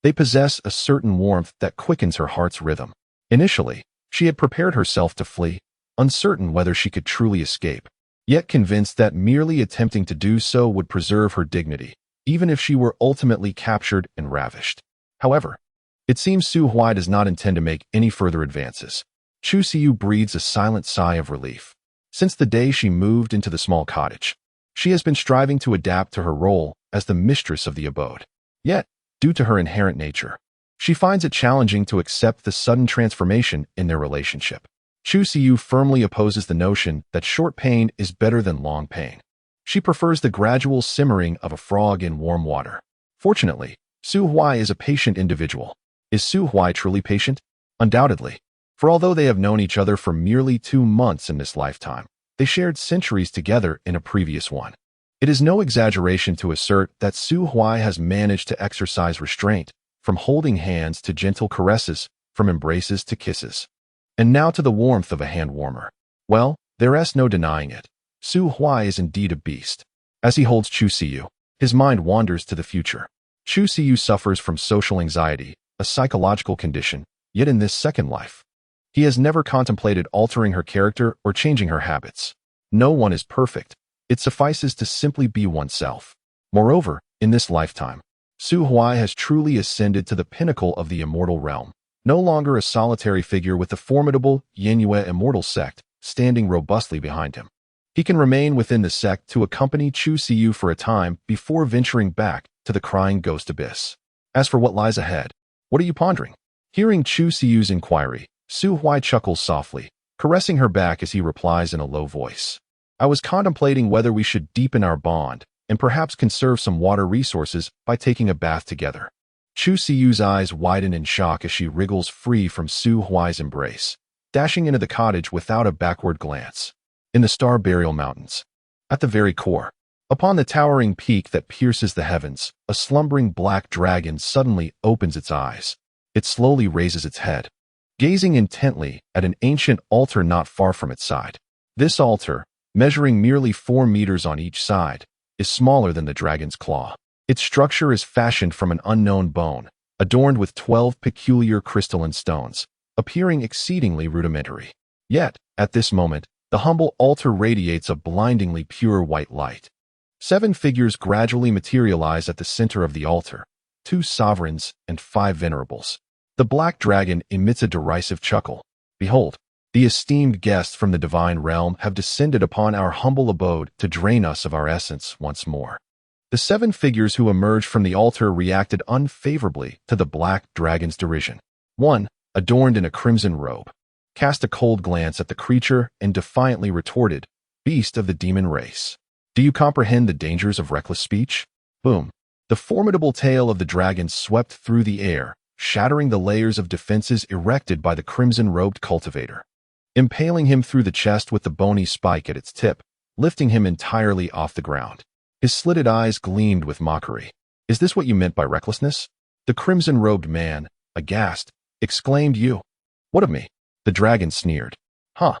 they possess a certain warmth that quickens her heart's rhythm. Initially, she had prepared herself to flee, uncertain whether she could truly escape, yet convinced that merely attempting to do so would preserve her dignity, even if she were ultimately captured and ravished. However, it seems Su Huai does not intend to make any further advances. Chu Siyu breathes a silent sigh of relief. Since the day she moved into the small cottage, she has been striving to adapt to her role as the mistress of the abode. Yet, due to her inherent nature, she finds it challenging to accept the sudden transformation in their relationship. Chu Siyu firmly opposes the notion that short pain is better than long pain. She prefers the gradual simmering of a frog in warm water. Fortunately, Su Huai is a patient individual. Is Su Huai truly patient? Undoubtedly. For although they have known each other for merely 2 months in this lifetime, they shared centuries together in a previous one. It is no exaggeration to assert that Su Huai has managed to exercise restraint, from holding hands to gentle caresses, from embraces to kisses, and now to the warmth of a hand warmer. Well, there is no denying it. Su Huai is indeed a beast. As he holds Chu Siyu, his mind wanders to the future. Chu Siyu suffers from social anxiety, a psychological condition, yet in this second life, he has never contemplated altering her character or changing her habits. No one is perfect. It suffices to simply be oneself. Moreover, in this lifetime, Su Huai has truly ascended to the pinnacle of the immortal realm, no longer a solitary figure with the formidable Yinyue immortal sect standing robustly behind him. He can remain within the sect to accompany Chu Siyu for a time before venturing back to the crying ghost abyss. As for what lies ahead, what are you pondering? Hearing Chu Siyu's inquiry, Su Huai chuckles softly, caressing her back as he replies in a low voice. I was contemplating whether we should deepen our bond and perhaps conserve some water resources by taking a bath together. Chu Siyu's eyes widen in shock as she wriggles free from Su Huai's embrace, dashing into the cottage without a backward glance. In the Star Burial Mountains, at the very core, upon the towering peak that pierces the heavens, a slumbering black dragon suddenly opens its eyes. It slowly raises its head, gazing intently at an ancient altar not far from its side. This altar, measuring merely 4 meters on each side, is smaller than the dragon's claw. Its structure is fashioned from an unknown bone, adorned with 12 peculiar crystalline stones, appearing exceedingly rudimentary. Yet, at this moment, the humble altar radiates a blindingly pure white light. 7 figures gradually materialize at the center of the altar, 2 sovereigns and 5 venerables. The black dragon emits a derisive chuckle. Behold, the esteemed guests from the divine realm have descended upon our humble abode to drain us of our essence once more. The 7 figures who emerged from the altar reacted unfavorably to the black dragon's derision. One, adorned in a crimson robe, cast a cold glance at the creature and defiantly retorted, "Beast of the demon race. Do you comprehend the dangers of reckless speech?" Boom. The formidable tail of the dragon swept through the air, shattering the layers of defenses erected by the crimson-robed cultivator, impaling him through the chest with the bony spike at its tip, lifting him entirely off the ground. His slitted eyes gleamed with mockery. "Is this what you meant by recklessness?" The crimson-robed man, aghast, exclaimed. "You? What of me?" The dragon sneered. "Huh.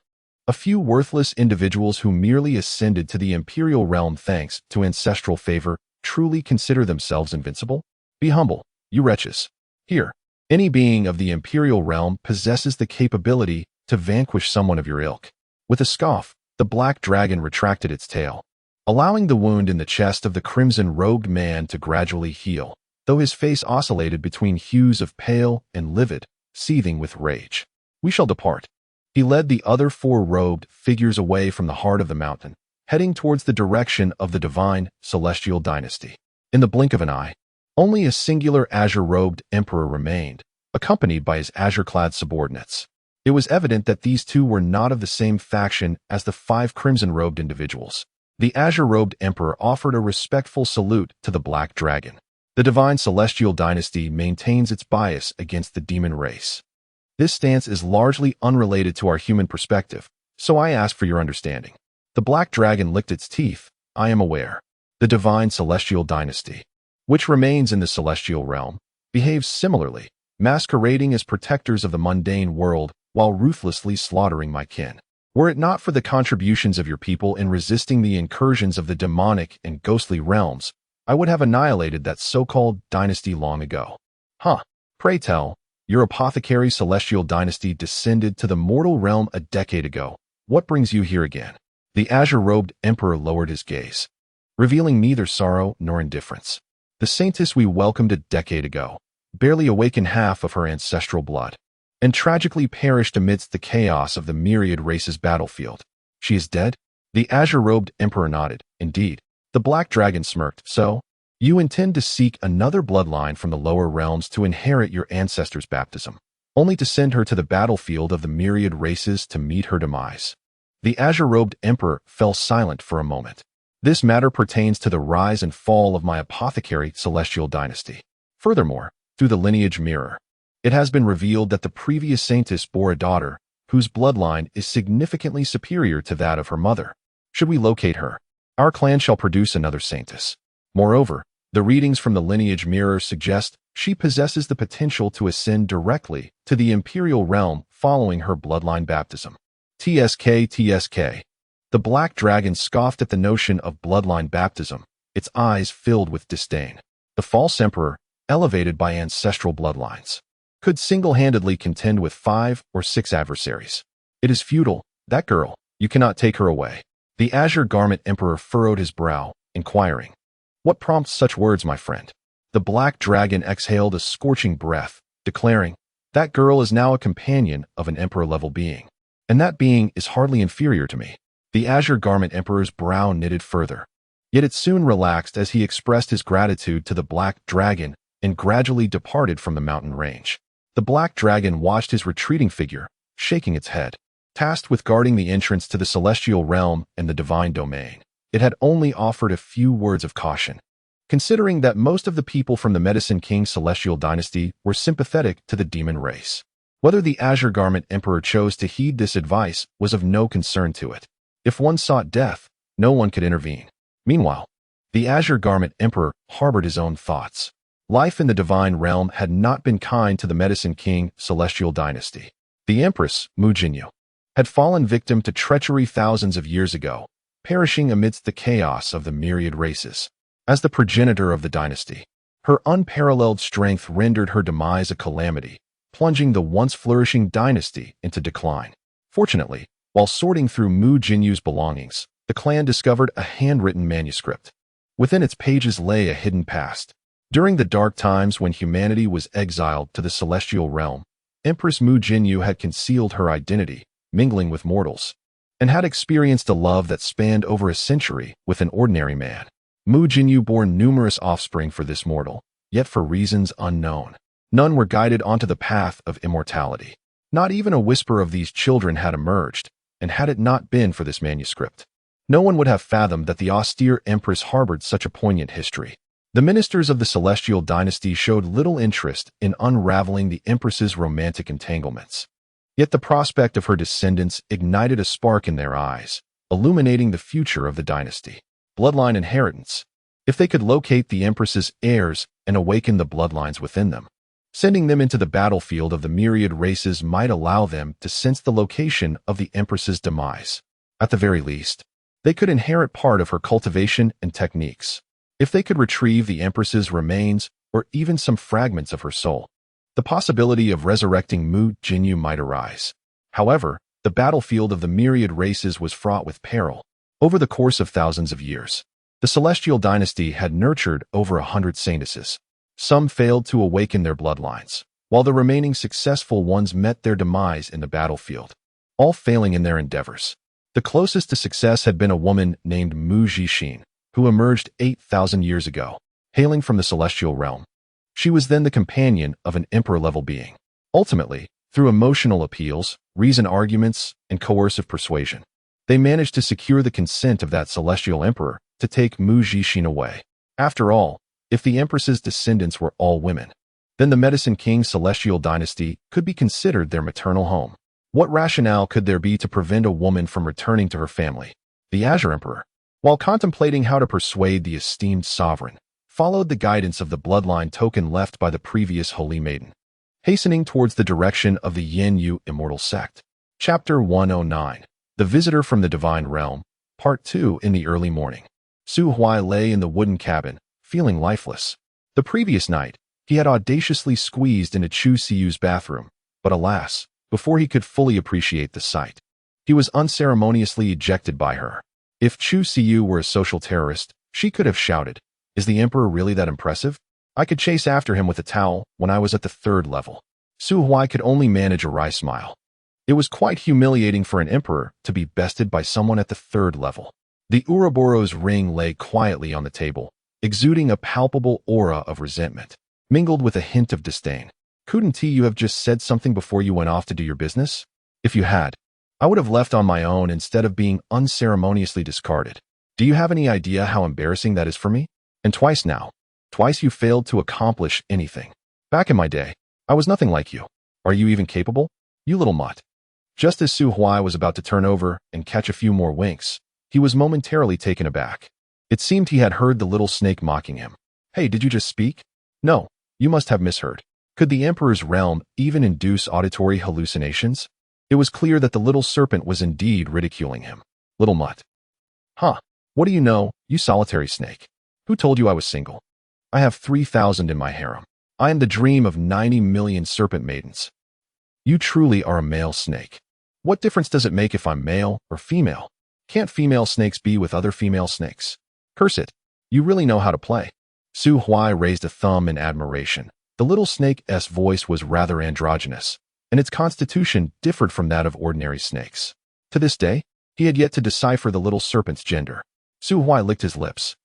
A few worthless individuals who merely ascended to the imperial realm thanks to ancestral favor truly consider themselves invincible? Be humble, you wretches. Here, any being of the imperial realm possesses the capability to vanquish someone of your ilk." With a scoff, the black dragon retracted its tail, allowing the wound in the chest of the crimson-robed man to gradually heal, though his face oscillated between hues of pale and livid, seething with rage. "We shall depart." He led the other 4 robed figures away from the heart of the mountain, heading towards the direction of the divine celestial dynasty. In the blink of an eye, only a singular azure-robed emperor remained, accompanied by his azure-clad subordinates. It was evident that these 2 were not of the same faction as the 5 crimson-robed individuals. The azure-robed emperor offered a respectful salute to the black dragon. The divine celestial dynasty maintains its bias against the demon race. This stance is largely unrelated to our human perspective, so I ask for your understanding. The black dragon licked its teeth. "I am aware. The divine celestial dynasty, which remains in the celestial realm, behaves similarly, masquerading as protectors of the mundane world while ruthlessly slaughtering my kin. Were it not for the contributions of your people in resisting the incursions of the demonic and ghostly realms, I would have annihilated that so-called dynasty long ago." "Huh. Pray tell, your apothecary celestial dynasty descended to the mortal realm a decade ago. What brings you here again?" The azure-robed emperor lowered his gaze, revealing neither sorrow nor indifference. "The saintess we welcomed a decade ago barely awakened half of her ancestral blood, and tragically perished amidst the chaos of the myriad races battlefield. She is dead?" The azure-robed emperor nodded. "Indeed." The black dragon smirked. "So, you intend to seek another bloodline from the lower realms to inherit your ancestors' baptism, only to send her to the battlefield of the myriad races to meet her demise." The azure-robed emperor fell silent for a moment. "This matter pertains to the rise and fall of my apothecary celestial dynasty. Furthermore, through the lineage mirror, it has been revealed that the previous saintess bore a daughter whose bloodline is significantly superior to that of her mother. Should we locate her, our clan shall produce another saintess. Moreover, the readings from the lineage mirror suggest she possesses the potential to ascend directly to the imperial realm following her bloodline baptism." TSK. The black dragon scoffed at the notion of bloodline baptism, its eyes filled with disdain. The false emperor, elevated by ancestral bloodlines, could single-handedly contend with 5 or 6 adversaries. It is futile, that girl, you cannot take her away. The azure garment emperor furrowed his brow, inquiring, "What prompts such words, my friend?" The black dragon exhaled a scorching breath, declaring, "That girl is now a companion of an emperor-level being, and that being is hardly inferior to me." The azure garment emperor's brow knitted further, yet it soon relaxed as he expressed his gratitude to the black dragon and gradually departed from the mountain range. The black dragon watched his retreating figure, shaking its head. Tasked with guarding the entrance to the celestial realm and the divine domain, it had only offered a few words of caution. Considering that most of the people from the Medicine King's celestial dynasty were sympathetic to the demon race, whether the azure garment emperor chose to heed this advice was of no concern to it. If one sought death, no one could intervene. Meanwhile, the azure garment emperor harbored his own thoughts. Life in the divine realm had not been kind to the Medicine King celestial dynasty. The Empress, Mu Jinyu, had fallen victim to treachery thousands of years ago, perishing amidst the chaos of the myriad races. As the progenitor of the dynasty, her unparalleled strength rendered her demise a calamity, plunging the once flourishing dynasty into decline. Fortunately, while sorting through Mu Jinyu's belongings, the clan discovered a handwritten manuscript. Within its pages lay a hidden past. During the dark times when humanity was exiled to the celestial realm, Empress Mu Jinyu had concealed her identity, mingling with mortals, and had experienced a love that spanned over a century with an ordinary man. Mu Jinyu bore numerous offspring for this mortal, yet for reasons unknown, none were guided onto the path of immortality. Not even a whisper of these children had emerged, and had it not been for this manuscript, no one would have fathomed that the austere Empress harbored such a poignant history. The ministers of the celestial dynasty showed little interest in unraveling the Empress's romantic entanglements. Yet the prospect of her descendants ignited a spark in their eyes, illuminating the future of the dynasty. Bloodline inheritance. If they could locate the Empress's heirs and awaken the bloodlines within them, sending them into the battlefield of the myriad races might allow them to sense the location of the Empress's demise. At the very least, they could inherit part of her cultivation and techniques. If they could retrieve the Empress's remains or even some fragments of her soul, the possibility of resurrecting Mu Jinyu might arise. However, the battlefield of the myriad races was fraught with peril. Over the course of thousands of years, the celestial dynasty had nurtured over 100 saintesses. Some failed to awaken their bloodlines, while the remaining successful ones met their demise in the battlefield, all failing in their endeavors. The closest to success had been a woman named Mu Jixin, who emerged 8,000 years ago, hailing from the celestial realm. She was then the companion of an emperor-level being. Ultimately, through emotional appeals, reasoned arguments, and coercive persuasion, they managed to secure the consent of that celestial emperor to take Mu Jixin away. After all, if the Empress's descendants were all women, then the Medicine King's celestial dynasty could be considered their maternal home. What rationale could there be to prevent a woman from returning to her family? The Azure Emperor, while contemplating how to persuade the esteemed sovereign, followed the guidance of the bloodline token left by the previous holy maiden, hastening towards the direction of the Yin Yu immortal sect. Chapter 109. The Visitor from the Divine Realm, Part 2. In the early morning, Su Huai lay in the wooden cabin, feeling lifeless. The previous night, he had audaciously squeezed into Chu Siyu's bathroom, but alas, before he could fully appreciate the sight, he was unceremoniously ejected by her. If Chu Siyu were a social terrorist, she could have shouted, "Is the Emperor really that impressive? I could chase after him with a towel when I was at the 3rd level." Su Huai could only manage a wry smile. It was quite humiliating for an emperor to be bested by someone at the 3rd level. The Ouroboros ring lay quietly on the table, exuding a palpable aura of resentment, mingled with a hint of disdain. "Couldn't you have just said something before you went off to do your business? If you had, I would have left on my own instead of being unceremoniously discarded. Do you have any idea how embarrassing that is for me? And twice now. Twice you failed to accomplish anything. Back in my day, I was nothing like you. Are you even capable? You little mutt." Just as Su Huai was about to turn over and catch a few more winks, he was momentarily taken aback. It seemed he had heard the little snake mocking him. "Hey, did you just speak?" "No, you must have misheard." Could the Emperor's realm even induce auditory hallucinations? It was clear that the little serpent was indeed ridiculing him. "Little mutt. Huh, what do you know, you solitary snake? Who told you I was single?" I have 3,000 in my harem. I am the dream of 90 million serpent maidens. You truly are a male snake. What difference does it make if I'm male or female? Can't female snakes be with other female snakes? Curse it. You really know how to play. Su Huai raised a thumb in admiration. The little snake's voice was rather androgynous, and its constitution differed from that of ordinary snakes. To this day, he had yet to decipher the little serpent's gender. Su Huai licked his lips,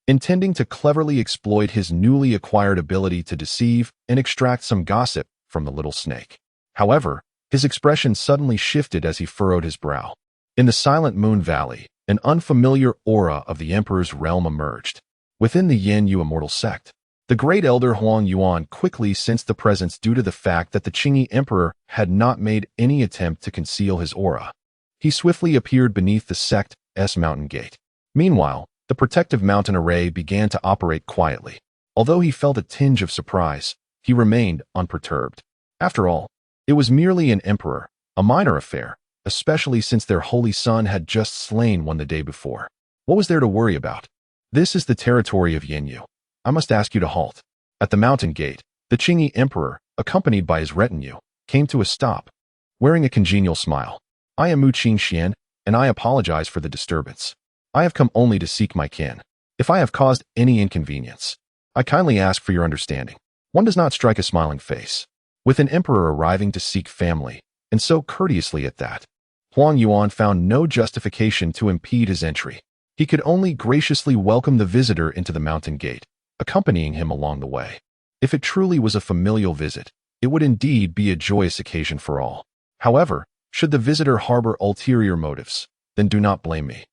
intending to cleverly exploit his newly acquired ability to deceive and extract some gossip from the little snake. However, his expression suddenly shifted as he furrowed his brow. In the silent moon valley, an unfamiliar aura of the emperor's realm emerged. Within the Yin Yu immortal sect, the great elder Huang Yuan quickly sensed the presence due to the fact that the Qingyi emperor had not made any attempt to conceal his aura. He swiftly appeared beneath the sect's mountain gate. Meanwhile, the protective mountain array began to operate quietly. Although he felt a tinge of surprise, he remained unperturbed. After all, it was merely an emperor, a minor affair, especially since their holy son had just slain one the day before. What was there to worry about? This is the territory of Yenyu. I must ask you to halt. At the mountain gate, the Qingyi emperor, accompanied by his retinue, came to a stop, wearing a congenial smile. I am Mu Qingxian, and I apologize for the disturbance. I have come only to seek my kin. If I have caused any inconvenience, I kindly ask for your understanding. One does not strike a smiling face. With an emperor arriving to seek family, and so courteously at that, Huang Yuan found no justification to impede his entry. He could only graciously welcome the visitor into the mountain gate, accompanying him along the way. If it truly was a familial visit, it would indeed be a joyous occasion for all. However, should the visitor harbor ulterior motives, then do not blame me,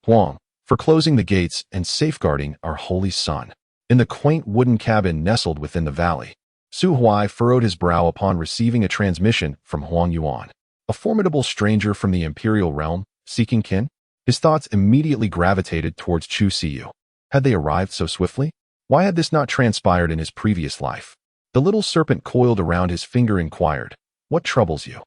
Huang, for closing the gates and safeguarding our holy son. In the quaint wooden cabin nestled within the valley, Su Huai furrowed his brow upon receiving a transmission from Huang Yuan, a formidable stranger from the imperial realm, seeking kin. His thoughts immediately gravitated towards Chu Siyu. Had they arrived so swiftly? Why had this not transpired in his previous life? The little serpent coiled around his finger inquired, "What troubles you?"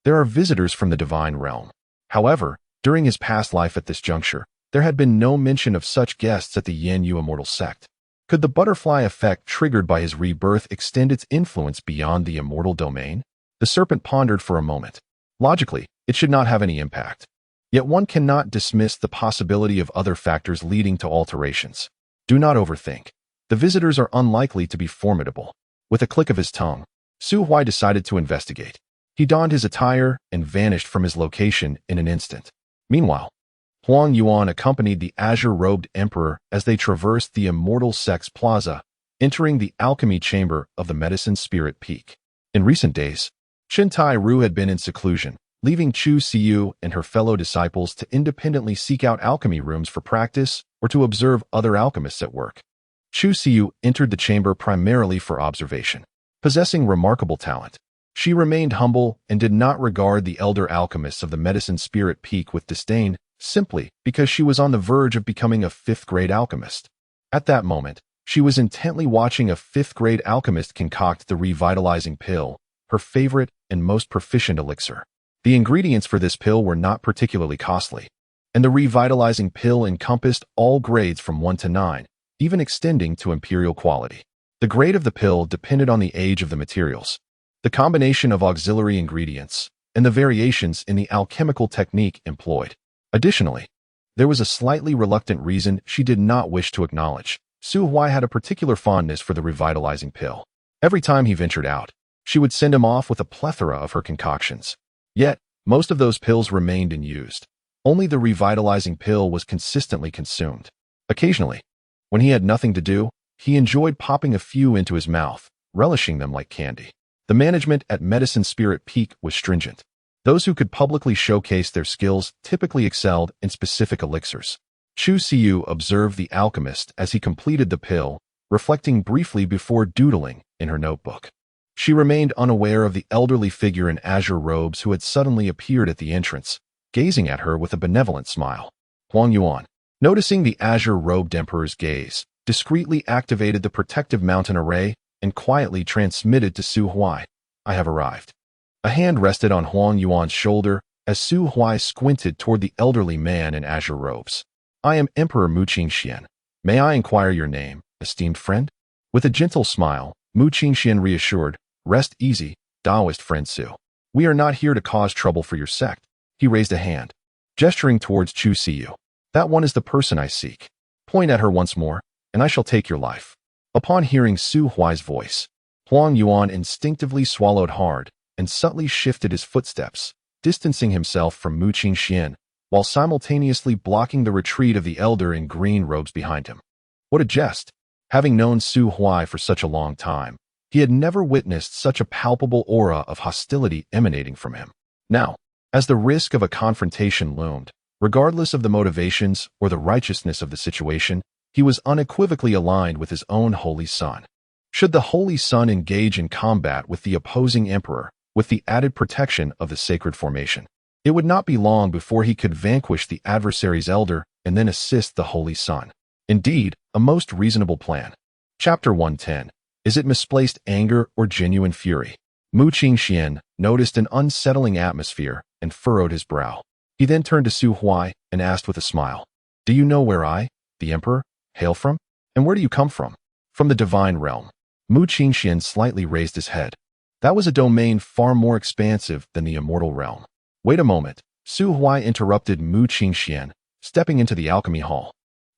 There are visitors from the divine realm. However, during his past life at this juncture, there had been no mention of such guests at the Yin Yu immortal sect. Could the butterfly effect triggered by his rebirth extend its influence beyond the immortal domain? The serpent pondered for a moment. Logically, it should not have any impact. Yet one cannot dismiss the possibility of other factors leading to alterations. Do not overthink. The visitors are unlikely to be formidable. With a click of his tongue, Su Huai decided to investigate. He donned his attire and vanished from his location in an instant. Meanwhile, Huang Yuan accompanied the azure-robed emperor as they traversed the immortal sect's plaza, entering the alchemy chamber of the medicine spirit peak. In recent days, Shintai Ru had been in seclusion, leaving Chu Siyu and her fellow disciples to independently seek out alchemy rooms for practice or to observe other alchemists at work. Chu Siyu entered the chamber primarily for observation. Possessing remarkable talent, she remained humble and did not regard the elder alchemists of the medicine spirit peak with disdain, simply because she was on the verge of becoming a fifth-grade alchemist. At that moment, she was intently watching a fifth-grade alchemist concoct the revitalizing pill, her favorite and most proficient elixir. The ingredients for this pill were not particularly costly, and the revitalizing pill encompassed all grades from 1 to 9, even extending to imperial quality. The grade of the pill depended on the age of the materials, the combination of auxiliary ingredients, and the variations in the alchemical technique employed. Additionally, there was a slightly reluctant reason she did not wish to acknowledge. Su Huai had a particular fondness for the revitalizing pill. Every time he ventured out, she would send him off with a plethora of her concoctions. Yet, most of those pills remained unused. Only the revitalizing pill was consistently consumed. Occasionally, when he had nothing to do, he enjoyed popping a few into his mouth, relishing them like candy. The management at Medicine Spirit Peak was stringent. Those who could publicly showcase their skills typically excelled in specific elixirs. Chu Siyu observed the alchemist as he completed the pill, reflecting briefly before doodling in her notebook. She remained unaware of the elderly figure in azure robes who had suddenly appeared at the entrance, gazing at her with a benevolent smile. Huang Yuan, noticing the azure-robed emperor's gaze, discreetly activated the protective mountain array and quietly transmitted to Su Huai, "I have arrived." A hand rested on Huang Yuan's shoulder as Su Huai squinted toward the elderly man in azure robes. "I am Emperor Mu Qingxian. May I inquire your name, esteemed friend?" With a gentle smile, Mu Qingxian reassured, "Rest easy, Taoist friend Su. We are not here to cause trouble for your sect." He raised a hand, gesturing towards Chu Siyu. "That one is the person I seek. Point at her once more, and I shall take your life." Upon hearing Su Huai's voice, Huang Yuan instinctively swallowed hard and subtly shifted his footsteps, distancing himself from Mu Qingxian, while simultaneously blocking the retreat of the elder in green robes behind him. What a jest! Having known Su Huai for such a long time, he had never witnessed such a palpable aura of hostility emanating from him. Now, as the risk of a confrontation loomed, regardless of the motivations or the righteousness of the situation, he was unequivocally aligned with his own Holy Son. Should the Holy Son engage in combat with the opposing emperor, with the added protection of the sacred formation, it would not be long before he could vanquish the adversary's elder and then assist the Holy Son. Indeed, a most reasonable plan. Chapter 110. Is it misplaced anger or genuine fury? Mu Qingxian noticed an unsettling atmosphere and furrowed his brow. He then turned to Su Huai and asked with a smile, "Do you know where I, the emperor, hail from? And where do you come from?" "From the divine realm." Mu Qingxian slightly raised his head. That was a domain far more expansive than the immortal realm. "Wait a moment," Su Huai interrupted Mu Qingxian, stepping into the alchemy hall.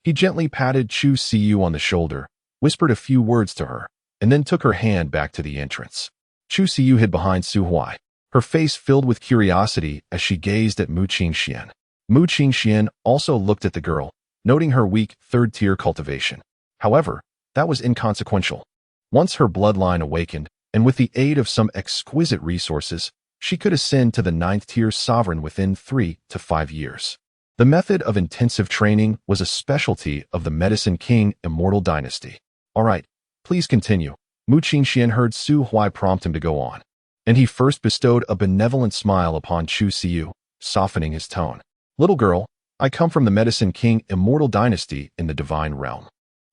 He gently patted Chu Siyu on the shoulder, whispered a few words to her, and then took her hand back to the entrance. Chu Siyu hid behind Su Huai, her face filled with curiosity as she gazed at Mu Qingxian. Mu Qingxian also looked at the girl, noting her weak third-tier cultivation. However, that was inconsequential. Once her bloodline awakened, and with the aid of some exquisite resources, she could ascend to the 9th-tier sovereign within 3 to 5 years. The method of intensive training was a specialty of the Medicine King Immortal Dynasty. "All right, please continue." Mu Qingxian heard Su Huai prompt him to go on, and he first bestowed a benevolent smile upon Chu Siyu, softening his tone. "Little girl, I come from the Medicine King Immortal Dynasty in the Divine Realm.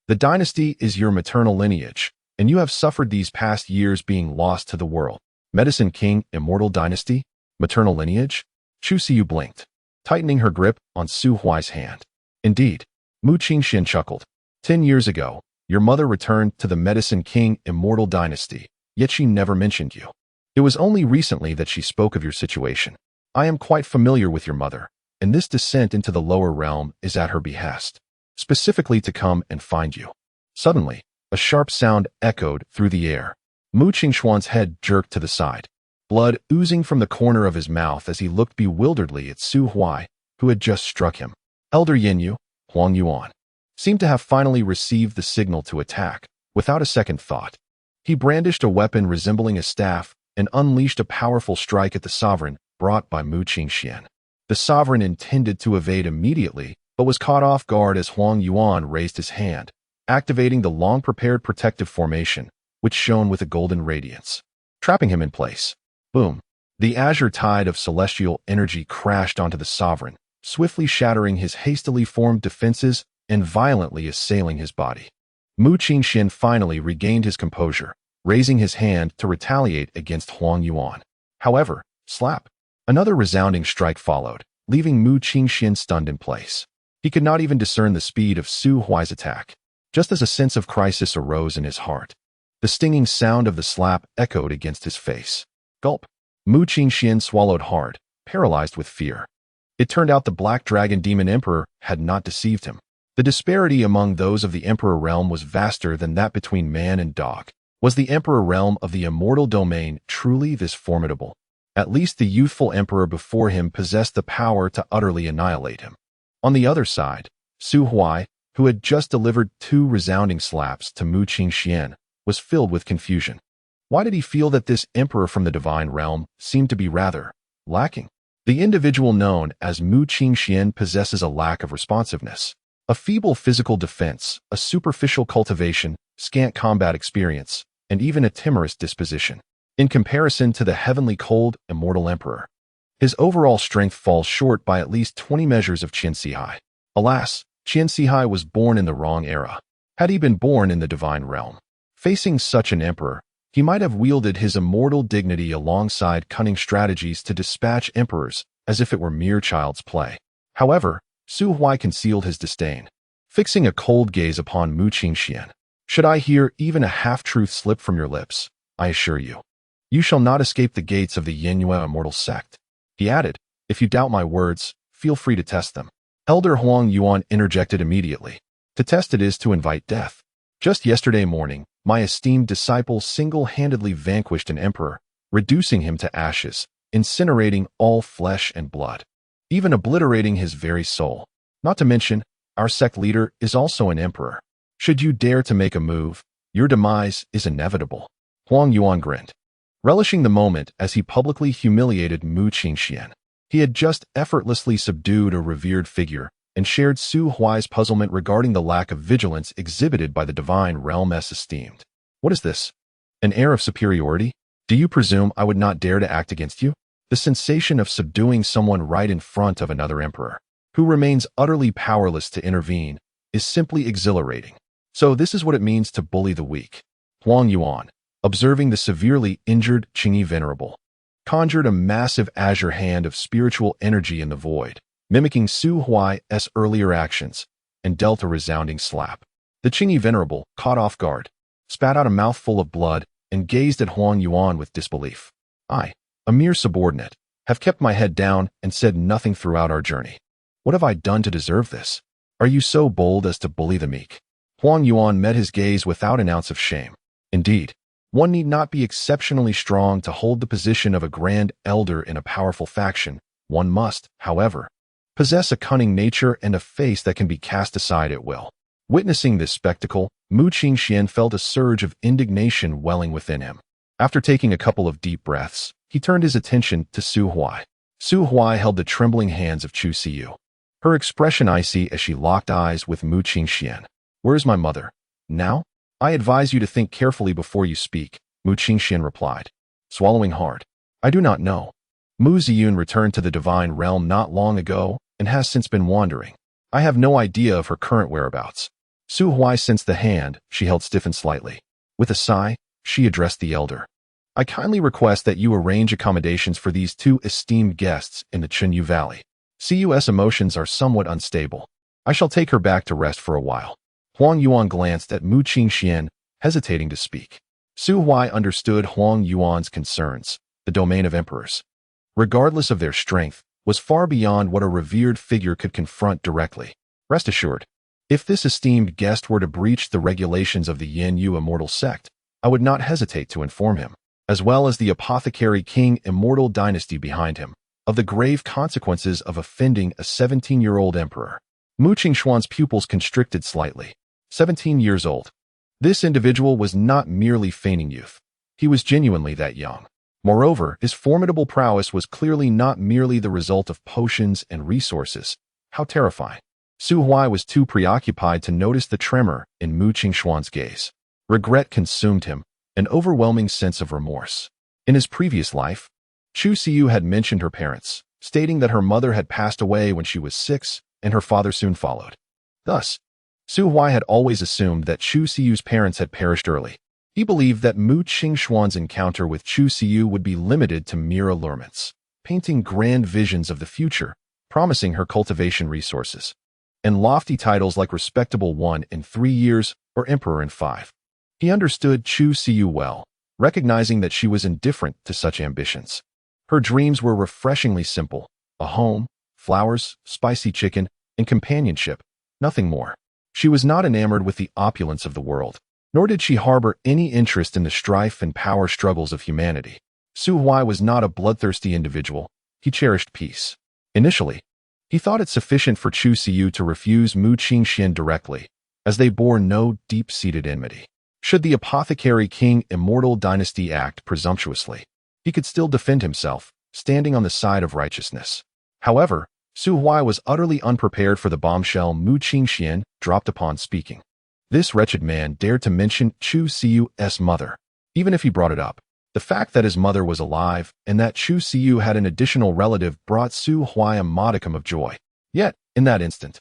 The dynasty is your maternal lineage, and you have suffered these past years being lost to the world." Medicine King Immortal Dynasty? Maternal lineage? Chu Siyu blinked, tightening her grip on Su Huai's hand. "Indeed." Mu Qingxian chuckled. 10 years ago, your mother returned to the Medicine King Immortal Dynasty, yet she never mentioned you. It was only recently that she spoke of your situation. I am quite familiar with your mother, and this descent into the lower realm is at her behest, specifically to come and find you. Suddenly, a sharp sound echoed through the air. Mu Qingxuan's head jerked to the side, blood oozing from the corner of his mouth as he looked bewilderedly at Su Huai, who had just struck him. Elder Yinyu, Huang Yuan, seemed to have finally received the signal to attack, without a second thought. He brandished a weapon resembling a staff and unleashed a powerful strike at the sovereign brought by Mu Qingxian. The sovereign intended to evade immediately, but was caught off guard as Huang Yuan raised his hand, activating the long-prepared protective formation, which shone with a golden radiance, trapping him in place. Boom! The azure tide of celestial energy crashed onto the sovereign, swiftly shattering his hastily formed defenses and violently assailing his body. Mu Qingxian finally regained his composure, raising his hand to retaliate against Huang Yuan. However, slap! Another resounding strike followed, leaving Mu Qingxian stunned in place. He could not even discern the speed of Su Huai's attack, just as a sense of crisis arose in his heart. The stinging sound of the slap echoed against his face. Gulp! Mu Qingxian swallowed hard, paralyzed with fear. It turned out the Black Dragon Demon Emperor had not deceived him. The disparity among those of the Emperor realm was vaster than that between man and dog. Was the Emperor realm of the immortal domain truly this formidable? At least the youthful emperor before him possessed the power to utterly annihilate him. On the other side, Su Huai, who had just delivered 2 resounding slaps to Mu Qingxian, was filled with confusion. Why did he feel that this emperor from the divine realm seemed to be rather lacking? The individual known as Mu Qingxian possesses a lack of responsiveness, a feeble physical defense, a superficial cultivation, scant combat experience, and even a timorous disposition. In comparison to the heavenly cold, immortal emperor, his overall strength falls short by at least 20 measures of Qian Sihai. Alas, Qian Sihai was born in the wrong era. Had he been born in the divine realm, facing such an emperor, he might have wielded his immortal dignity alongside cunning strategies to dispatch emperors as if it were mere child's play. However, Su Huai concealed his disdain, fixing a cold gaze upon Mu Qingxian. Should I hear even a half-truth slip from your lips, I assure you, you shall not escape the gates of the Yinhua immortal sect. He added, if you doubt my words, feel free to test them. Elder Huang Yuan interjected immediately. To test it is to invite death. Just yesterday morning, my esteemed disciple single-handedly vanquished an emperor, reducing him to ashes, incinerating all flesh and blood, even obliterating his very soul. Not to mention, our sect leader is also an emperor. Should you dare to make a move, your demise is inevitable. Huang Yuan grinned, relishing the moment as he publicly humiliated Mu Qingxian. He had just effortlessly subdued a revered figure and shared Su Huai's puzzlement regarding the lack of vigilance exhibited by the divine realm as esteemed. What is this? An air of superiority? Do you presume I would not dare to act against you? The sensation of subduing someone right in front of another emperor, who remains utterly powerless to intervene, is simply exhilarating. So this is what it means to bully the weak. Huang Yuan, observing the severely injured Qingyi Venerable, conjured a massive azure hand of spiritual energy in the void, mimicking Su Huai's earlier actions, and dealt a resounding slap. The Qingyi Venerable, caught off guard, spat out a mouthful of blood and gazed at Huang Yuan with disbelief. I, a mere subordinate, have kept my head down and said nothing throughout our journey. What have I done to deserve this? Are you so bold as to bully the meek? Huang Yuan met his gaze without an ounce of shame. Indeed, one need not be exceptionally strong to hold the position of a grand elder in a powerful faction. One must, however, possess a cunning nature and a face that can be cast aside at will. Witnessing this spectacle, Mu Qingxian felt a surge of indignation welling within him. After taking a couple of deep breaths, he turned his attention to Su Huai. Su Huai held the trembling hands of Chu Siyu, her expression icy as she locked eyes with Mu Qingxian. Where is my mother? Now? I advise you to think carefully before you speak, Mu Qingxian replied, swallowing hard. I do not know. Mu Ziyun returned to the divine realm not long ago and has since been wandering. I have no idea of her current whereabouts. Su Huai sensed the hand she held stiffen slightly. With a sigh, she addressed the elder. I kindly request that you arrange accommodations for these two esteemed guests in the Chenyu Valley. Cu's emotions are somewhat unstable. I shall take her back to rest for a while. Huang Yuan glanced at Mu Qingxian, hesitating to speak. Su Huai understood Huang Yuan's concerns. The domain of emperors, regardless of their strength, was far beyond what a revered figure could confront directly. Rest assured, if this esteemed guest were to breach the regulations of the Yinhua immortal sect, I would not hesitate to inform him, as well as the apothecary king Immortal Dynasty behind him, of the grave consequences of offending a 17-year-old emperor. Mu Qingxuan's pupils constricted slightly. 17 years old. This individual was not merely feigning youth. He was genuinely that young. Moreover, his formidable prowess was clearly not merely the result of potions and resources. How terrifying. Su Huai was too preoccupied to notice the tremor in Mu Qingxuan's gaze. Regret consumed him, an overwhelming sense of remorse. In his previous life, Chu Siyu had mentioned her parents, stating that her mother had passed away when she was 6 and her father soon followed. Thus, Su Huai had always assumed that Chu Siyu's parents had perished early. He believed that Mu Qingxuan's encounter with Chu Siyu would be limited to mere allurements, painting grand visions of the future, promising her cultivation resources, and lofty titles like Respectable One in 3 years or Emperor in 5. He understood Chu Siyu well, recognizing that she was indifferent to such ambitions. Her dreams were refreshingly simple: a home, flowers, spicy chicken, and companionship, nothing more. She was not enamored with the opulence of the world, nor did she harbor any interest in the strife and power struggles of humanity. Su Huai was not a bloodthirsty individual. He cherished peace. Initially, he thought it sufficient for Chu Siyu to refuse Mu Qingxian directly, as they bore no deep-seated enmity. Should the apothecary king Immortal Dynasty act presumptuously, he could still defend himself, standing on the side of righteousness. However, Su Huai was utterly unprepared for the bombshell Mu Qingxian dropped upon speaking. This wretched man dared to mention Chu Siyu's mother, even if he brought it up. The fact that his mother was alive and that Chu Siyu had an additional relative brought Su Huai a modicum of joy. Yet, in that instant,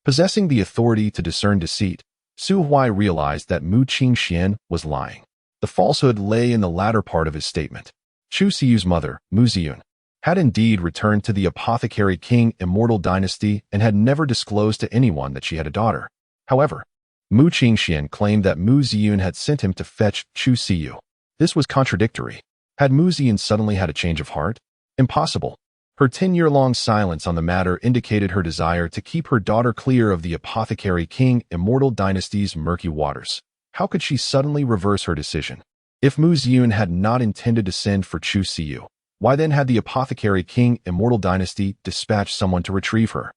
possessing the authority to discern deceit, Su Huai realized that Mu Qingxian was lying. The falsehood lay in the latter part of his statement. Chu Siyu's mother, Mu Ziyun, had indeed returned to the apothecary king Immortal Dynasty and had never disclosed to anyone that she had a daughter. However, Mu Qingxian claimed that Mu Ziyun had sent him to fetch Chu Siyu. This was contradictory. Had Mu Ziyun suddenly had a change of heart? Impossible. Her 10-year-long silence on the matter indicated her desire to keep her daughter clear of the apothecary king Immortal Dynasty's murky waters. How could she suddenly reverse her decision? If Mu Ziyun had not intended to send for Chu Siyu, why then had the apothecary king Immortal Dynasty dispatched someone to retrieve her?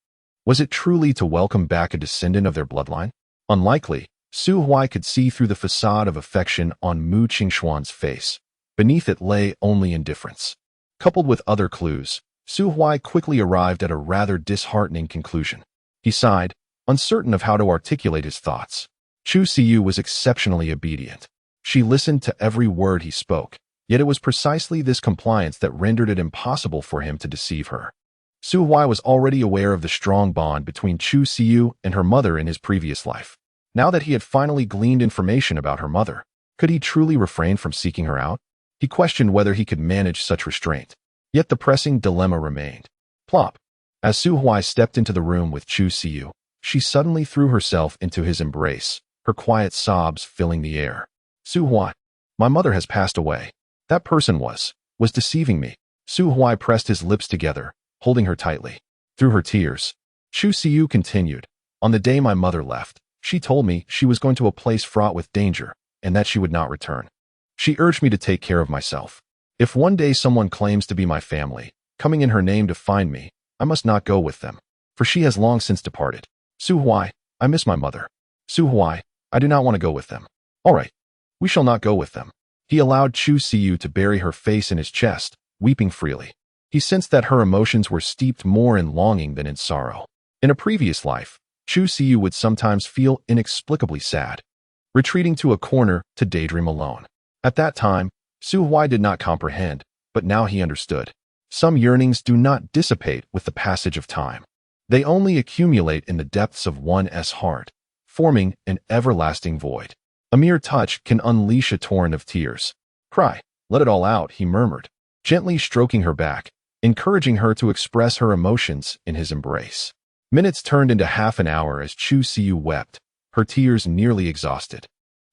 Was it truly to welcome back a descendant of their bloodline? Unlikely. Su Huai could see through the facade of affection on Mu Qingshuan's face. Beneath it lay only indifference. Coupled with other clues, Su Huai quickly arrived at a rather disheartening conclusion. He sighed, uncertain of how to articulate his thoughts. Chu Siyu was exceptionally obedient. She listened to every word he spoke, yet it was precisely this compliance that rendered it impossible for him to deceive her. Su Huai was already aware of the strong bond between Chu Siyu and her mother in his previous life. Now that he had finally gleaned information about her mother, could he truly refrain from seeking her out? He questioned whether he could manage such restraint. Yet the pressing dilemma remained. Plop. As Su Huai stepped into the room with Chu Siyu, she suddenly threw herself into his embrace, her quiet sobs filling the air. Su Huai, my mother has passed away. That person was deceiving me. Su Huai pressed his lips together, holding her tightly. Through her tears, Chu Siyu continued, on the day my mother left, she told me she was going to a place fraught with danger, and that she would not return. She urged me to take care of myself. If one day someone claims to be my family, coming in her name to find me, I must not go with them, for she has long since departed. Su Huai, I miss my mother. Su Huai, I do not want to go with them. All right, we shall not go with them. He allowed Chu Siyu to bury her face in his chest, weeping freely. He sensed that her emotions were steeped more in longing than in sorrow. In a previous life, Chu Siyu would sometimes feel inexplicably sad, retreating to a corner to daydream alone. At that time, Su Huai did not comprehend, but now he understood. Some yearnings do not dissipate with the passage of time. They only accumulate in the depths of one's heart, forming an everlasting void. A mere touch can unleash a torrent of tears. Cry, let it all out, he murmured, gently stroking her back, encouraging her to express her emotions in his embrace. Minutes turned into half an hour as Chu Siyu wept, her tears nearly exhausted,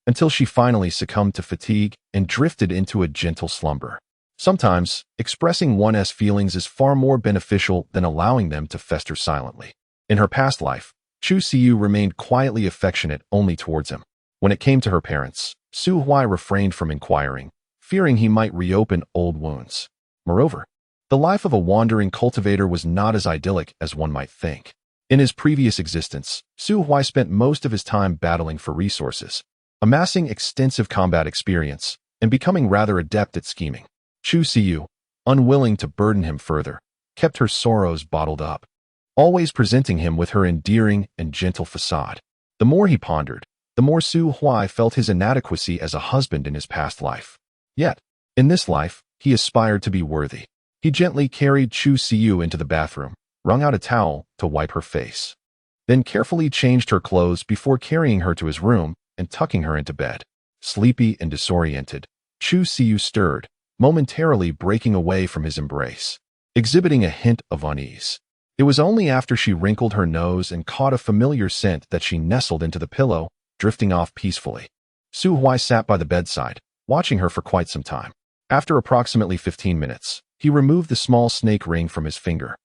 until she finally succumbed to fatigue and drifted into a gentle slumber. Sometimes, expressing one's feelings is far more beneficial than allowing them to fester silently. In her past life, Chu Siyu remained quietly affectionate only towards him. When it came to her parents, Su Huai refrained from inquiring, fearing he might reopen old wounds. Moreover, the life of a wandering cultivator was not as idyllic as one might think. In his previous existence, Su Huai spent most of his time battling for resources, amassing extensive combat experience, and becoming rather adept at scheming. Chu Siyu, unwilling to burden him further, kept her sorrows bottled up, always presenting him with her endearing and gentle facade. The more he pondered, the more Su Huai felt his inadequacy as a husband in his past life. Yet, in this life, he aspired to be worthy. He gently carried Chu Siyu into the bathroom, wrung out a towel to wipe her face, then carefully changed her clothes before carrying her to his room and tucking her into bed. Sleepy and disoriented, Chu Siyu stirred, momentarily breaking away from his embrace, exhibiting a hint of unease. It was only after she wrinkled her nose and caught a familiar scent that she nestled into the pillow, drifting off peacefully. Su Huai sat by the bedside, watching her for quite some time. After approximately 15 minutes, he removed the small snake ring from his finger,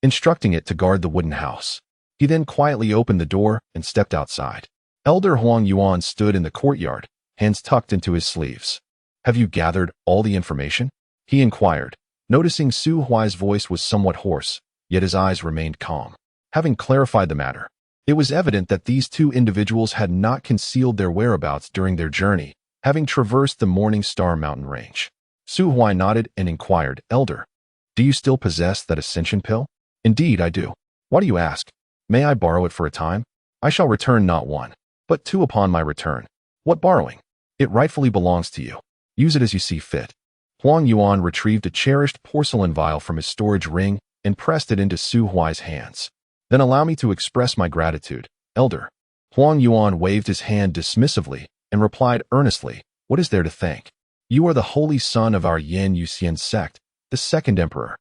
instructing it to guard the wooden house. He then quietly opened the door and stepped outside. Elder Huang Yuan stood in the courtyard, hands tucked into his sleeves. Have you gathered all the information? He inquired, noticing Su Huai's voice was somewhat hoarse, yet his eyes remained calm. Having clarified the matter, it was evident that these two individuals had not concealed their whereabouts during their journey, having traversed the Morning Star mountain range. Su Huai nodded and inquired, Elder, do you still possess that ascension pill? Indeed, I do. Why do you ask? May I borrow it for a time? I shall return not one, but two upon my return. What borrowing? It rightfully belongs to you. Use it as you see fit. Huang Yuan retrieved a cherished porcelain vial from his storage ring and pressed it into Su Huai's hands. Then allow me to express my gratitude, Elder. Huang Yuan waved his hand dismissively and replied earnestly, what is there to thank? You are the holy son of our Yin Yuxian sect, the second emperor.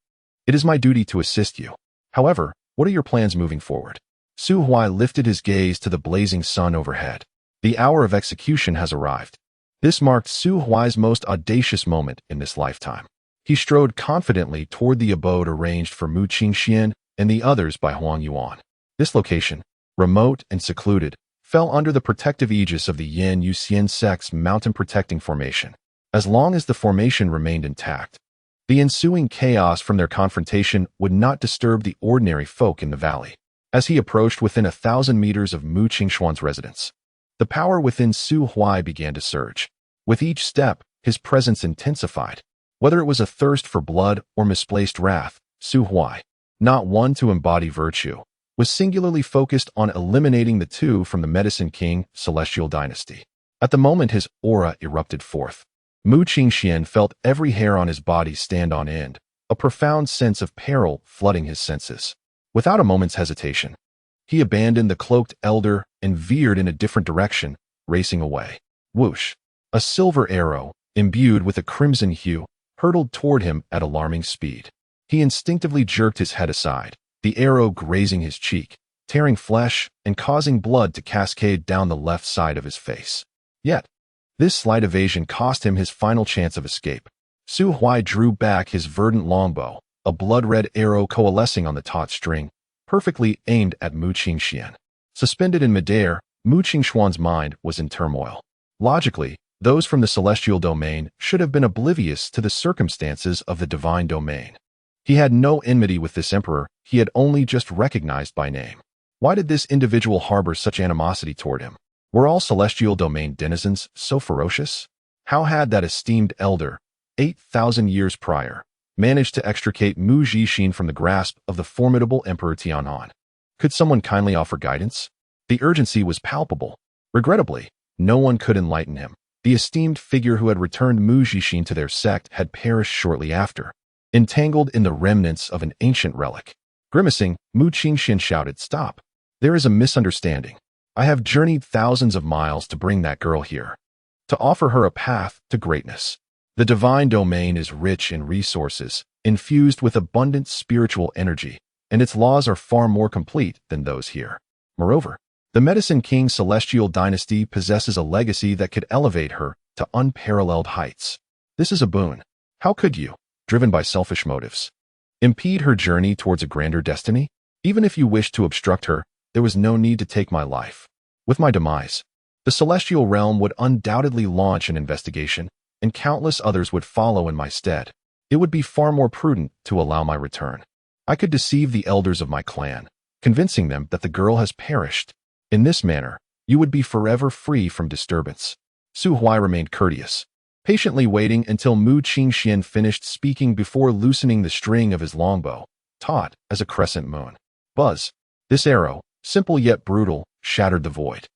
It is my duty to assist you. However, what are your plans moving forward? Su Huai lifted his gaze to the blazing sun overhead. The hour of execution has arrived. This marked Su Huai's most audacious moment in this lifetime. He strode confidently toward the abode arranged for Mu Qingxian and the others by Huang Yuan. This location, remote and secluded, fell under the protective aegis of the Yin Yuxian sect's mountain protecting formation. As long as the formation remained intact, the ensuing chaos from their confrontation would not disturb the ordinary folk in the valley. As he approached within 1,000 meters of Mu Qingshuan's residence, the power within Su Huai began to surge. With each step, his presence intensified. Whether it was a thirst for blood or misplaced wrath, Su Huai, not one to embody virtue, was singularly focused on eliminating the two from the Medicine King Celestial Dynasty. At the moment his aura erupted forth, Mu Qingxian felt every hair on his body stand on end, a profound sense of peril flooding his senses. Without a moment's hesitation, he abandoned the cloaked elder and veered in a different direction, racing away. Whoosh! A silver arrow, imbued with a crimson hue, hurtled toward him at alarming speed. He instinctively jerked his head aside, the arrow grazing his cheek, tearing flesh and causing blood to cascade down the left side of his face. Yet, this slight evasion cost him his final chance of escape. Su Huai drew back his verdant longbow, a blood-red arrow coalescing on the taut string, perfectly aimed at Mu Qingxian. Suspended in midair, Mu Qingshuan's mind was in turmoil. Logically, those from the celestial domain should have been oblivious to the circumstances of the divine domain. He had no enmity with this emperor he had only just recognized by name. Why did this individual harbor such animosity toward him? Were all celestial domain denizens so ferocious? How had that esteemed elder, 8,000 years prior, managed to extricate Mu Zhixin from the grasp of the formidable Emperor Tianhan? Could someone kindly offer guidance? The urgency was palpable. Regrettably, no one could enlighten him. The esteemed figure who had returned Mu Zhixin to their sect had perished shortly after, entangled in the remnants of an ancient relic. Grimacing, Mu Qingxian shouted, "Stop! There is a misunderstanding. I have journeyed thousands of miles to bring that girl here, to offer her a path to greatness. The divine domain is rich in resources, infused with abundant spiritual energy, and its laws are far more complete than those here. Moreover, the Medicine King Celestial Dynasty possesses a legacy that could elevate her to unparalleled heights. This is a boon. How could you, driven by selfish motives, impede her journey towards a grander destiny? Even if you wished to obstruct her, there was no need to take my life. With my demise, the celestial realm would undoubtedly launch an investigation, and countless others would follow in my stead. It would be far more prudent to allow my return. I could deceive the elders of my clan, convincing them that the girl has perished. In this manner, you would be forever free from disturbance." Su Huai remained courteous, patiently waiting until Mu Qingxian finished speaking before loosening the string of his longbow, taut as a crescent moon. Buzz! This arrow, simple yet brutal, shattered the void.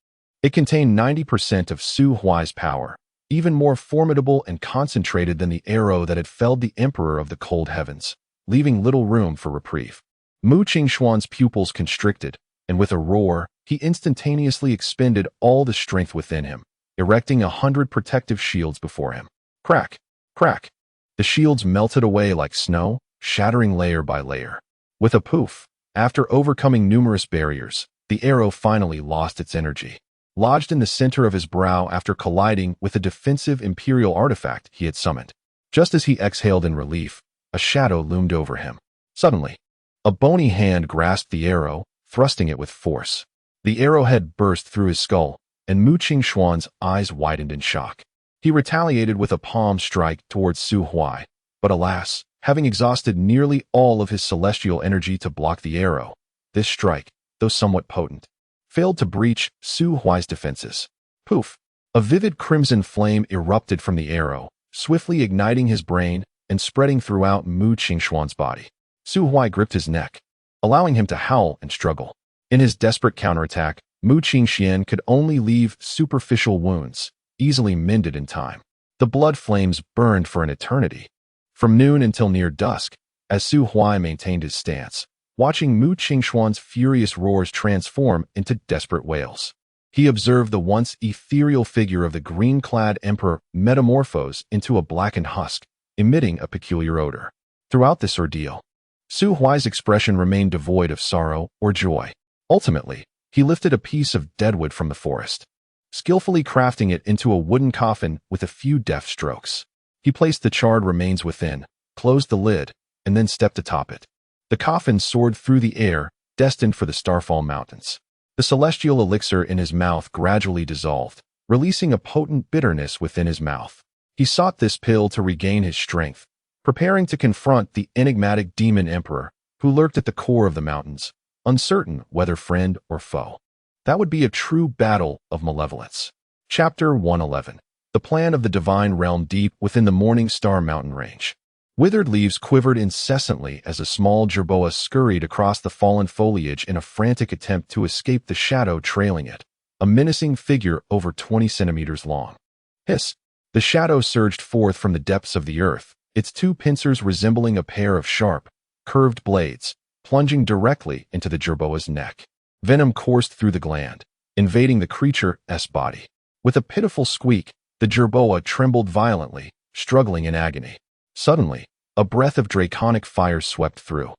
It contained 90% of Su Huai's power, even more formidable and concentrated than the arrow that had felled the Emperor of the Cold Heavens, leaving little room for reprieve. Mu Qingshuan's pupils constricted, and with a roar, he instantaneously expended all the strength within him, erecting 100 protective shields before him. Crack! Crack! The shields melted away like snow, shattering layer by layer. With a poof, after overcoming numerous barriers, the arrow finally lost its energy. Lodged in the center of his brow after colliding with a defensive imperial artifact he had summoned. Just as he exhaled in relief, a shadow loomed over him. Suddenly, a bony hand grasped the arrow, thrusting it with force. The arrowhead burst through his skull, and Mu Qingshuan's eyes widened in shock. He retaliated with a palm strike towards Su Huai, but alas, having exhausted nearly all of his celestial energy to block the arrow, this strike, though somewhat potent, failed to breach Su Huai's defenses. Poof! A vivid crimson flame erupted from the arrow, swiftly igniting his brain and spreading throughout Mu Qingshuan's body. Su Huai gripped his neck, allowing him to howl and struggle. In his desperate counterattack, Mu Qingxian could only leave superficial wounds, easily mended in time. The blood flames burned for an eternity, from noon until near dusk, as Su Huai maintained his stance, watching Mu Qingshuan's furious roars transform into desperate wails. He observed the once ethereal figure of the green-clad emperor metamorphose into a blackened husk, emitting a peculiar odor. Throughout this ordeal, Su Huai's expression remained devoid of sorrow or joy. Ultimately, he lifted a piece of deadwood from the forest, skillfully crafting it into a wooden coffin with a few deft strokes. He placed the charred remains within, closed the lid, and then stepped atop it. The coffin soared through the air, destined for the Starfall Mountains. The celestial elixir in his mouth gradually dissolved, releasing a potent bitterness within his mouth. He sought this pill to regain his strength, preparing to confront the enigmatic demon emperor who lurked at the core of the mountains, uncertain whether friend or foe. That would be a true battle of malevolence. Chapter 111. The Plan of the Divine Realm. Deep within the Morning Star mountain range, withered leaves quivered incessantly as a small jerboa scurried across the fallen foliage in a frantic attempt to escape the shadow trailing it, a menacing figure over 20 centimeters long. Hiss! The shadow surged forth from the depths of the earth, its two pincers resembling a pair of sharp, curved blades, plunging directly into the jerboa's neck. Venom coursed through the gland, invading the creature's body. With a pitiful squeak, the jerboa trembled violently, struggling in agony. Suddenly, a breath of draconic fire swept through.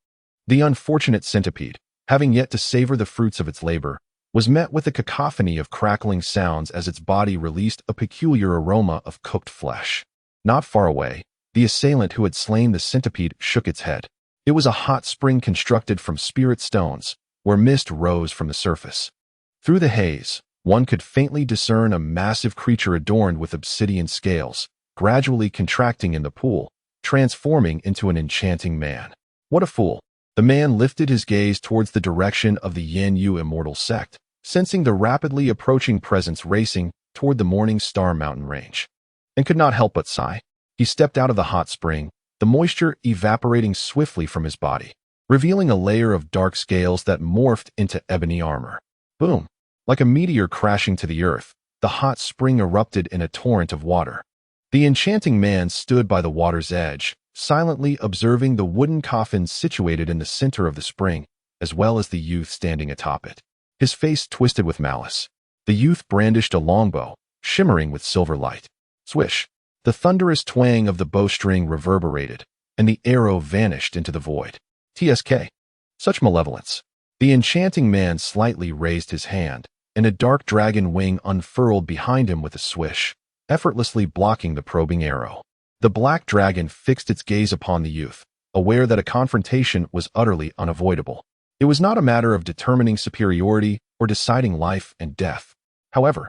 The unfortunate centipede, having yet to savor the fruits of its labor, was met with a cacophony of crackling sounds as its body released a peculiar aroma of cooked flesh. Not far away, the assailant who had slain the centipede shook its head. It was a hot spring constructed from spirit stones, where mist rose from the surface. Through the haze, one could faintly discern a massive creature adorned with obsidian scales, gradually contracting in the pool, transforming into an enchanting man. What a fool! The man lifted his gaze towards the direction of the Yin Yu immortal sect, sensing the rapidly approaching presence racing toward the Morning Star mountain range, and could not help but sigh. He stepped out of the hot spring, the moisture evaporating swiftly from his body, revealing a layer of dark scales that morphed into ebony armor. Boom! Like a meteor crashing to the earth, the hot spring erupted in a torrent of water. The enchanting man stood by the water's edge, silently observing the wooden coffin situated in the center of the spring, as well as the youth standing atop it. His face twisted with malice. The youth brandished a longbow, shimmering with silver light. Swish! The thunderous twang of the bowstring reverberated, and the arrow vanished into the void. TSK. Such malevolence. The enchanting man slightly raised his hand, and a dark dragon wing unfurled behind him with a swish, effortlessly blocking the probing arrow. The black dragon fixed its gaze upon the youth, aware that a confrontation was utterly unavoidable. It was not a matter of determining superiority or deciding life and death. However,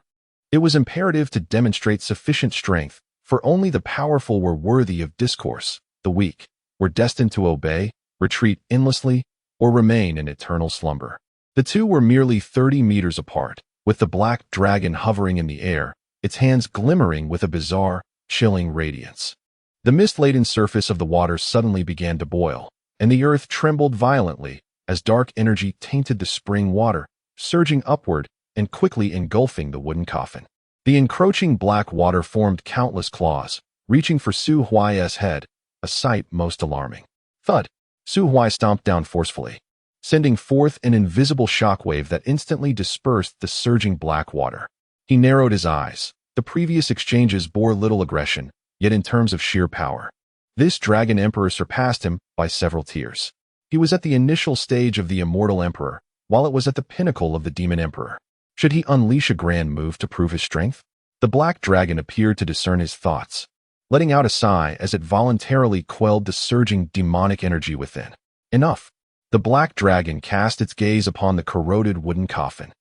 it was imperative to demonstrate sufficient strength, for only the powerful were worthy of discourse. The weak were destined to obey, retreat endlessly, or remain in eternal slumber. The two were merely 30 meters apart, with the black dragon hovering in the air, its hands glimmering with a bizarre, chilling radiance. The mist-laden surface of the water suddenly began to boil, and the earth trembled violently as dark energy tainted the spring water, surging upward and quickly engulfing the wooden coffin. The encroaching black water formed countless claws, reaching for Su Huai's head, a sight most alarming. Thud! Su Huai stomped down forcefully, sending forth an invisible shockwave that instantly dispersed the surging black water. He narrowed his eyes. The previous exchanges bore little aggression, yet in terms of sheer power, this dragon emperor surpassed him by several tiers. He was at the initial stage of the immortal emperor, while it was at the pinnacle of the demon emperor. Should he unleash a grand move to prove his strength? The black dragon appeared to discern his thoughts, letting out a sigh as it voluntarily quelled the surging demonic energy within. Enough! The black dragon cast its gaze upon the corroded wooden coffin,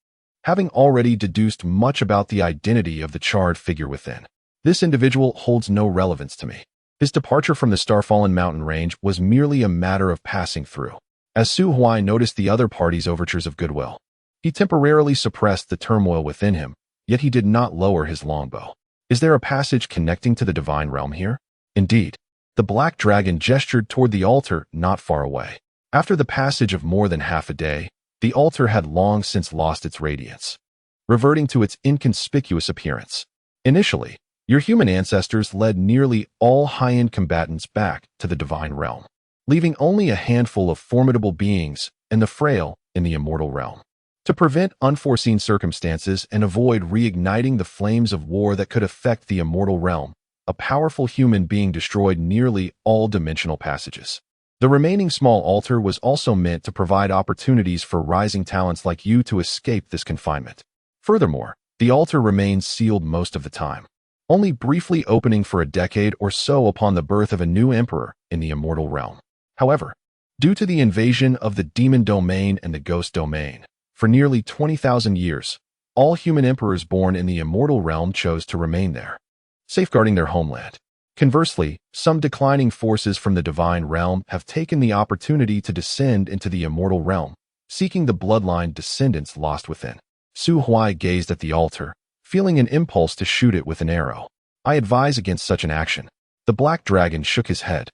having already deduced much about the identity of the charred figure within. This individual holds no relevance to me. His departure from the Starfallen mountain range was merely a matter of passing through. As Su Huai noticed the other party's overtures of goodwill, he temporarily suppressed the turmoil within him, yet he did not lower his longbow. Is there a passage connecting to the divine realm here? Indeed. The black dragon gestured toward the altar not far away. After the passage of more than half a day, the altar had long since lost its radiance, reverting to its inconspicuous appearance. Initially, your human ancestors led nearly all high-end combatants back to the divine realm, leaving only a handful of formidable beings and the frail in the immortal realm. To prevent unforeseen circumstances and avoid reigniting the flames of war that could affect the immortal realm, a powerful human being destroyed nearly all dimensional passages. The remaining small altar was also meant to provide opportunities for rising talents like you to escape this confinement. Furthermore, The altar remains sealed most of the time, only briefly opening for a decade or so upon the birth of a new emperor in the immortal realm. However, due to the invasion of the demon domain and the ghost domain, for nearly 20,000 years, all human emperors born in the immortal realm chose to remain there, safeguarding their homeland. Conversely, some declining forces from the divine realm have taken the opportunity to descend into the immortal realm, seeking the bloodline descendants lost within. Su Huai gazed at the altar, feeling an impulse to shoot it with an arrow. I advise against such an action. The black dragon shook his head.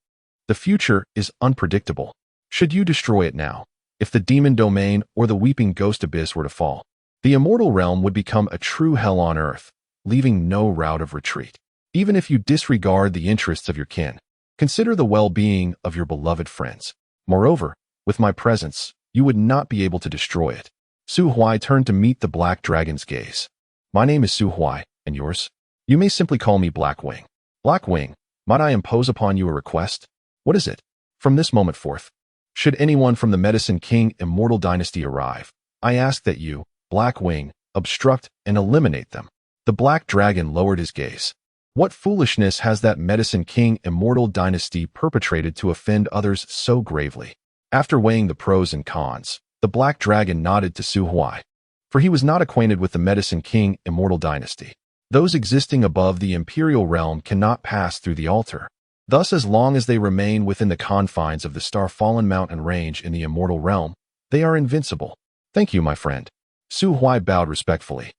The future is unpredictable. Should you destroy it now, if the demon domain or the weeping ghost abyss were to fall, the immortal realm would become a true hell on earth, leaving no route of retreat. Even if you disregard the interests of your kin, consider the well-being of your beloved friends. Moreover, with my presence, you would not be able to destroy it. Su Huai turned to meet the black dragon's gaze. My name is Su Huai, and yours? You may simply call me Blackwing. Blackwing, might I impose upon you a request? What is it? From this moment forth, should anyone from the Medicine King Immortal Dynasty arrive, I ask that you, Blackwing, obstruct and eliminate them. The black dragon lowered his gaze. What foolishness has that Medicine King Immortal Dynasty perpetrated to offend others so gravely? After weighing the pros and cons, the black dragon nodded to Su Huai, for he was not acquainted with the Medicine King Immortal Dynasty. Those existing above the imperial realm cannot pass through the altar. Thus, as long as they remain within the confines of the star-fallen mountain range in the immortal realm, they are invincible. Thank you, my friend. Su Huai bowed respectfully,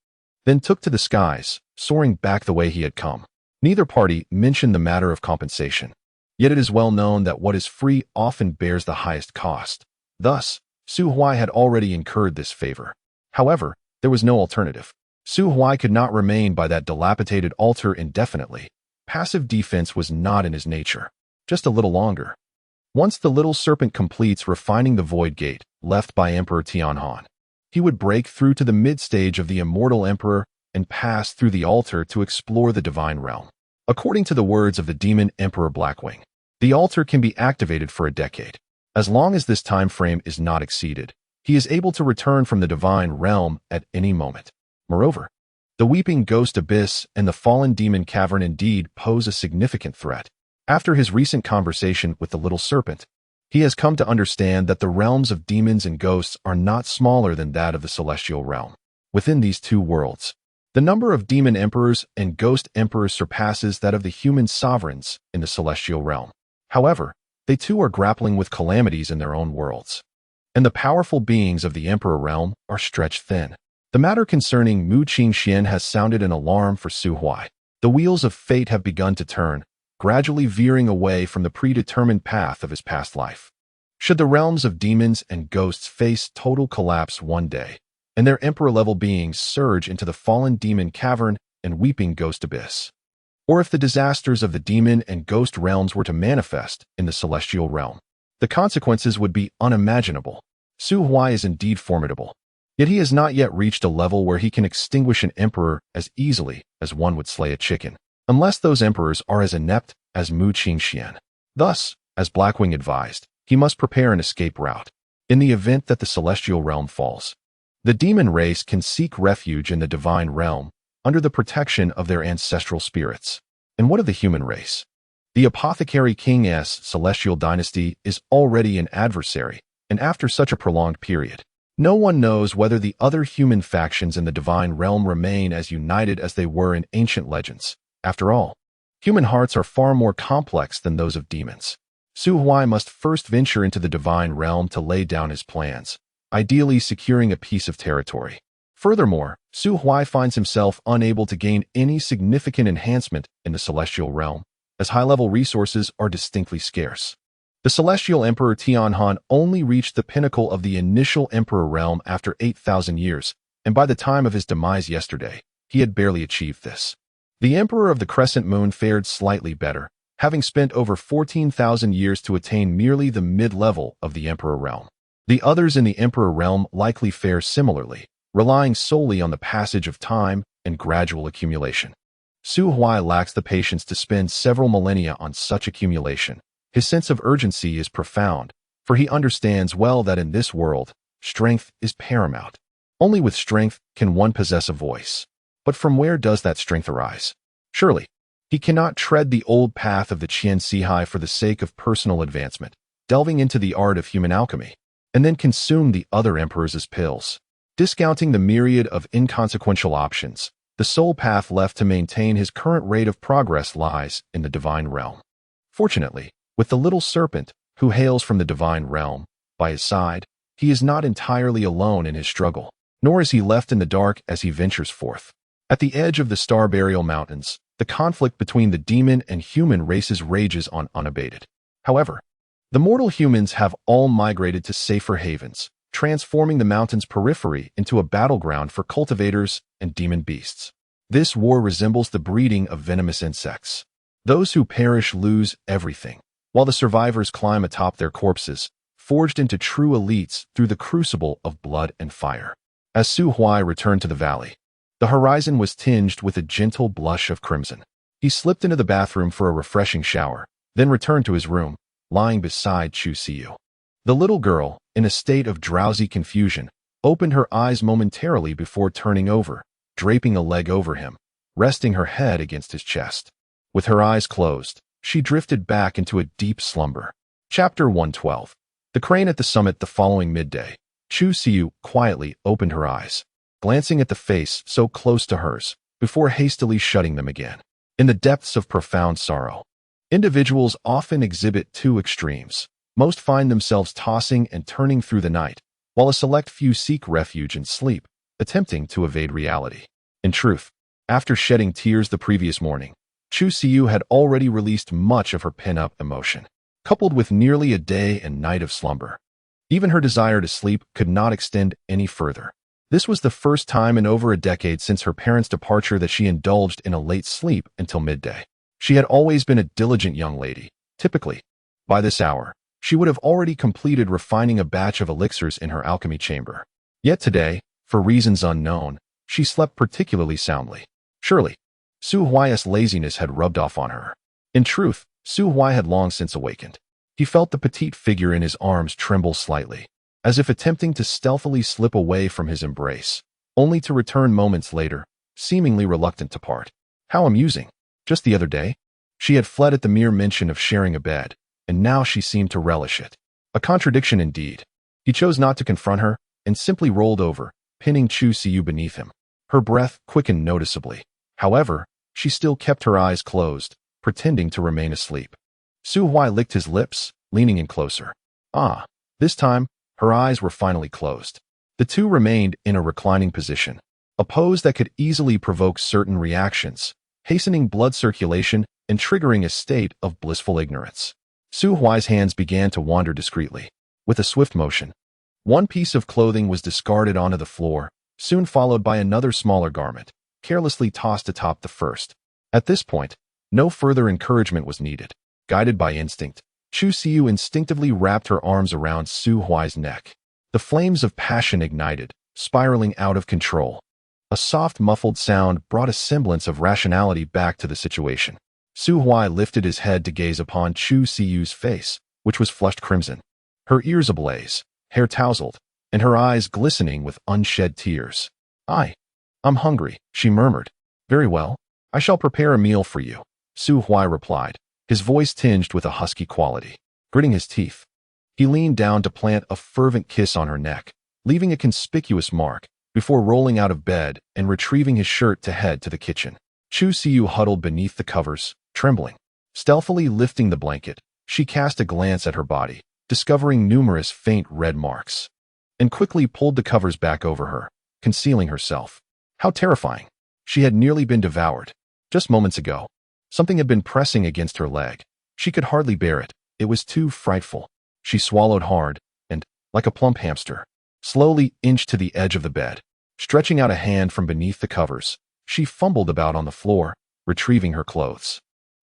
then took to the skies, soaring back the way he had come. Neither party mentioned the matter of compensation. Yet it is well known that what is free often bears the highest cost. Thus, Su Huai had already incurred this favor. However, there was no alternative. Su Huai could not remain by that dilapidated altar indefinitely. Passive defense was not in his nature. Just a little longer. Once the little serpent completes refining the void gate left by Emperor Tianhan, he would break through to the mid-stage of the immortal emperor and pass through the altar to explore the divine realm. According to the words of the demon Emperor Blackwing, the altar can be activated for a decade. As long as this time frame is not exceeded, he is able to return from the divine realm at any moment. Moreover, the weeping ghost abyss and the fallen demon cavern indeed pose a significant threat. After his recent conversation with the little serpent, he has come to understand that the realms of demons and ghosts are not smaller than that of the celestial realm. Within these two worlds, the number of demon emperors and ghost emperors surpasses that of the human sovereigns in the celestial realm. However, they too are grappling with calamities in their own worlds, and the powerful beings of the emperor realm are stretched thin. The matter concerning Mu Qingxian has sounded an alarm for Su Huai. The wheels of fate have begun to turn, gradually veering away from the predetermined path of his past life. Should the realms of demons and ghosts face total collapse one day, and their emperor-level beings surge into the fallen demon cavern and weeping ghost abyss, or if the disasters of the demon and ghost realms were to manifest in the celestial realm, the consequences would be unimaginable. Su Huai is indeed formidable, yet he has not yet reached a level where he can extinguish an emperor as easily as one would slay a chicken, unless those emperors are as inept as Mu Qingxian. Thus, as Blackwing advised, he must prepare an escape route. In the event that the celestial realm falls, the demon race can seek refuge in the divine realm under the protection of their ancestral spirits. And what of the human race? The Apothecary King's celestial dynasty is already an adversary, and after such a prolonged period, no one knows whether the other human factions in the divine realm remain as united as they were in ancient legends. After all, human hearts are far more complex than those of demons. Su Huai must first venture into the divine realm to lay down his plans, ideally securing a piece of territory. Furthermore, Su Huai finds himself unable to gain any significant enhancement in the celestial realm, as high-level resources are distinctly scarce. The celestial emperor Tianhan only reached the pinnacle of the initial emperor realm after 8,000 years, and by the time of his demise yesterday, he had barely achieved this. The emperor of the crescent moon fared slightly better, having spent over 14,000 years to attain merely the mid-level of the emperor realm. The others in the emperor realm likely fare similarly, relying solely on the passage of time and gradual accumulation. Su Huai lacks the patience to spend several millennia on such accumulation. His sense of urgency is profound, for he understands well that in this world, strength is paramount. Only with strength can one possess a voice. But from where does that strength arise? Surely, he cannot tread the old path of the Su Huai for the sake of personal advancement, delving into the art of human alchemy, and then consume the other emperors as pills. Discounting the myriad of inconsequential options, the sole path left to maintain his current rate of progress lies in the divine realm. Fortunately, with the little serpent, who hails from the divine realm, by his side, he is not entirely alone in his struggle, nor is he left in the dark as he ventures forth. At the edge of the Star Burial Mountains, the conflict between the demon and human races rages on unabated. However, the mortal humans have all migrated to safer havens, transforming the mountain's periphery into a battleground for cultivators and demon beasts. This war resembles the breeding of venomous insects. Those who perish lose everything, while the survivors climb atop their corpses, forged into true elites through the crucible of blood and fire. As Su Huai returned to the valley, the horizon was tinged with a gentle blush of crimson. He slipped into the bathroom for a refreshing shower, then returned to his room, lying beside Chu Siyu. The little girl, in a state of drowsy confusion, opened her eyes momentarily before turning over, draping a leg over him, resting her head against his chest. With her eyes closed, she drifted back into a deep slumber. Chapter 112. The crane at the summit. The following midday, Chu Siyu quietly opened her eyes, glancing at the face so close to hers, before hastily shutting them again. In the depths of profound sorrow, individuals often exhibit two extremes. Most find themselves tossing and turning through the night, while a select few seek refuge in sleep, attempting to evade reality. In truth, after shedding tears the previous morning, Chu Siyu had already released much of her pent-up emotion, coupled with nearly a day and night of slumber. Even her desire to sleep could not extend any further. This was the first time in over a decade since her parents' departure that she indulged in a late sleep until midday. She had always been a diligent young lady. Typically, by this hour, she would have already completed refining a batch of elixirs in her alchemy chamber. Yet today, for reasons unknown, she slept particularly soundly. Surely, Su Huai's laziness had rubbed off on her. In truth, Su Huai had long since awakened. He felt the petite figure in his arms tremble slightly, as if attempting to stealthily slip away from his embrace, only to return moments later, seemingly reluctant to part. How amusing. Just the other day, she had fled at the mere mention of sharing a bed, and now she seemed to relish it. A contradiction indeed. He chose not to confront her, and simply rolled over, pinning Chu Siyu beneath him. Her breath quickened noticeably. However, she still kept her eyes closed, pretending to remain asleep. Su Huai licked his lips, leaning in closer. This time, her eyes were finally closed. The two remained in a reclining position, a pose that could easily provoke certain reactions, hastening blood circulation and triggering a state of blissful ignorance. Su Huai's hands began to wander discreetly. With a swift motion, one piece of clothing was discarded onto the floor, soon followed by another smaller garment, carelessly tossed atop the first. At this point, no further encouragement was needed. Guided by instinct, Chu Siyu instinctively wrapped her arms around Su Huai's neck. The flames of passion ignited, spiraling out of control. A soft, muffled sound brought a semblance of rationality back to the situation. Su Huai lifted his head to gaze upon Chu Siyu's face, which was flushed crimson. Her ears ablaze, hair tousled, and her eyes glistening with unshed tears. I'm hungry," she murmured. "Very well. I shall prepare a meal for you," Su Huai replied, his voice tinged with a husky quality. Gritting his teeth, he leaned down to plant a fervent kiss on her neck, leaving a conspicuous mark, before rolling out of bed and retrieving his shirt to head to the kitchen. Chu Siyu huddled beneath the covers, trembling. Stealthily lifting the blanket, she cast a glance at her body, discovering numerous faint red marks, and quickly pulled the covers back over her, concealing herself. How terrifying! She had nearly been devoured. Just moments ago, something had been pressing against her leg. She could hardly bear it. It was too frightful. She swallowed hard and, like a plump hamster, slowly inched to the edge of the bed. Stretching out a hand from beneath the covers, she fumbled about on the floor, retrieving her clothes.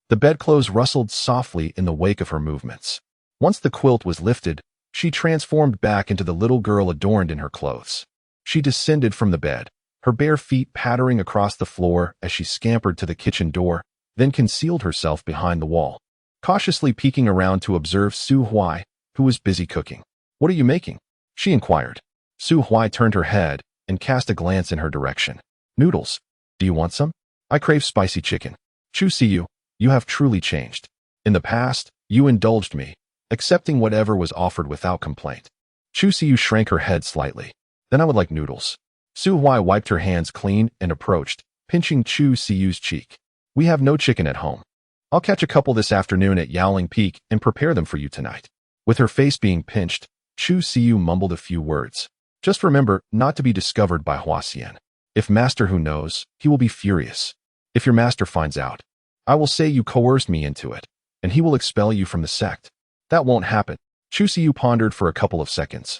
The bedclothes rustled softly in the wake of her movements. Once the quilt was lifted, she transformed back into the little girl adorned in her clothes. She descended from the bed, her bare feet pattering across the floor as she scampered to the kitchen door, then concealed herself behind the wall, cautiously peeking around to observe Su Huai, who was busy cooking. "What are you making?" she inquired. Su Huai turned her head and cast a glance in her direction. "Noodles." Do you want some? I crave spicy chicken. Chu Siyu, you have truly changed. In the past, you indulged me, accepting whatever was offered without complaint. Chu Siyu shrank her head slightly. Then I would like noodles. Su Huai wiped her hands clean and approached, pinching Chu Siyu's cheek. We have no chicken at home. I'll catch a couple this afternoon at Yaoling Peak and prepare them for you tonight. With her face being pinched, Chu Siyu mumbled a few words. Just remember not to be discovered by Hua Xian. If Master Hu knows, he will be furious. If your master finds out, I will say you coerced me into it, and he will expel you from the sect. That won't happen. Chu Siyu pondered for a couple of seconds.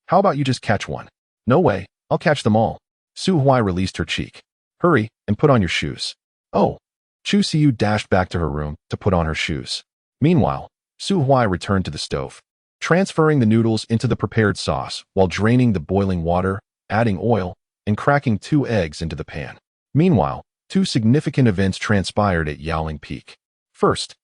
How about you just catch one? No way, I'll catch them all. Su Huai released her cheek. Hurry and put on your shoes. Oh. Chu Siyu dashed back to her room to put on her shoes. Meanwhile, Su Huai returned to the stove, transferring the noodles into the prepared sauce while draining the boiling water, adding oil, and cracking 2 eggs into the pan. Meanwhile, 2 significant events transpired at Yaoling Peak. First,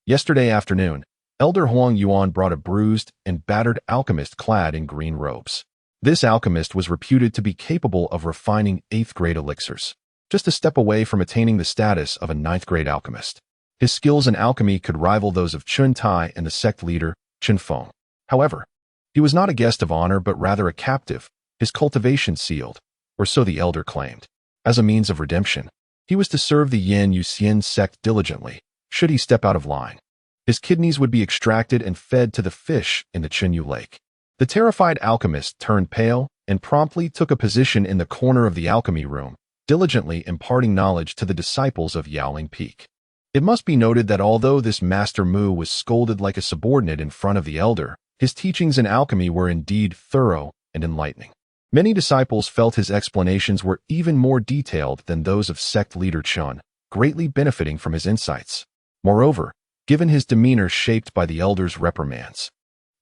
yesterday afternoon, Elder Huang Yuan brought a bruised and battered alchemist clad in green robes. This alchemist was reputed to be capable of refining 8th-grade elixirs, just a step away from attaining the status of a 9th-grade alchemist. His skills in alchemy could rival those of Chun Tai and the sect leader, Chen Feng. However, he was not a guest of honor but rather a captive, his cultivation sealed, or so the elder claimed. As a means of redemption, he was to serve the Yan Yuxian sect diligently, should he step out of line. His kidneys would be extracted and fed to the fish in the Chenyu Lake. The terrified alchemist turned pale and promptly took a position in the corner of the alchemy room, diligently imparting knowledge to the disciples of Yaoling Peak. It must be noted that although this Master Mu was scolded like a subordinate in front of the elder, his teachings in alchemy were indeed thorough and enlightening. Many disciples felt his explanations were even more detailed than those of sect leader Chun, greatly benefiting from his insights. Moreover, given his demeanor shaped by the elder's reprimands,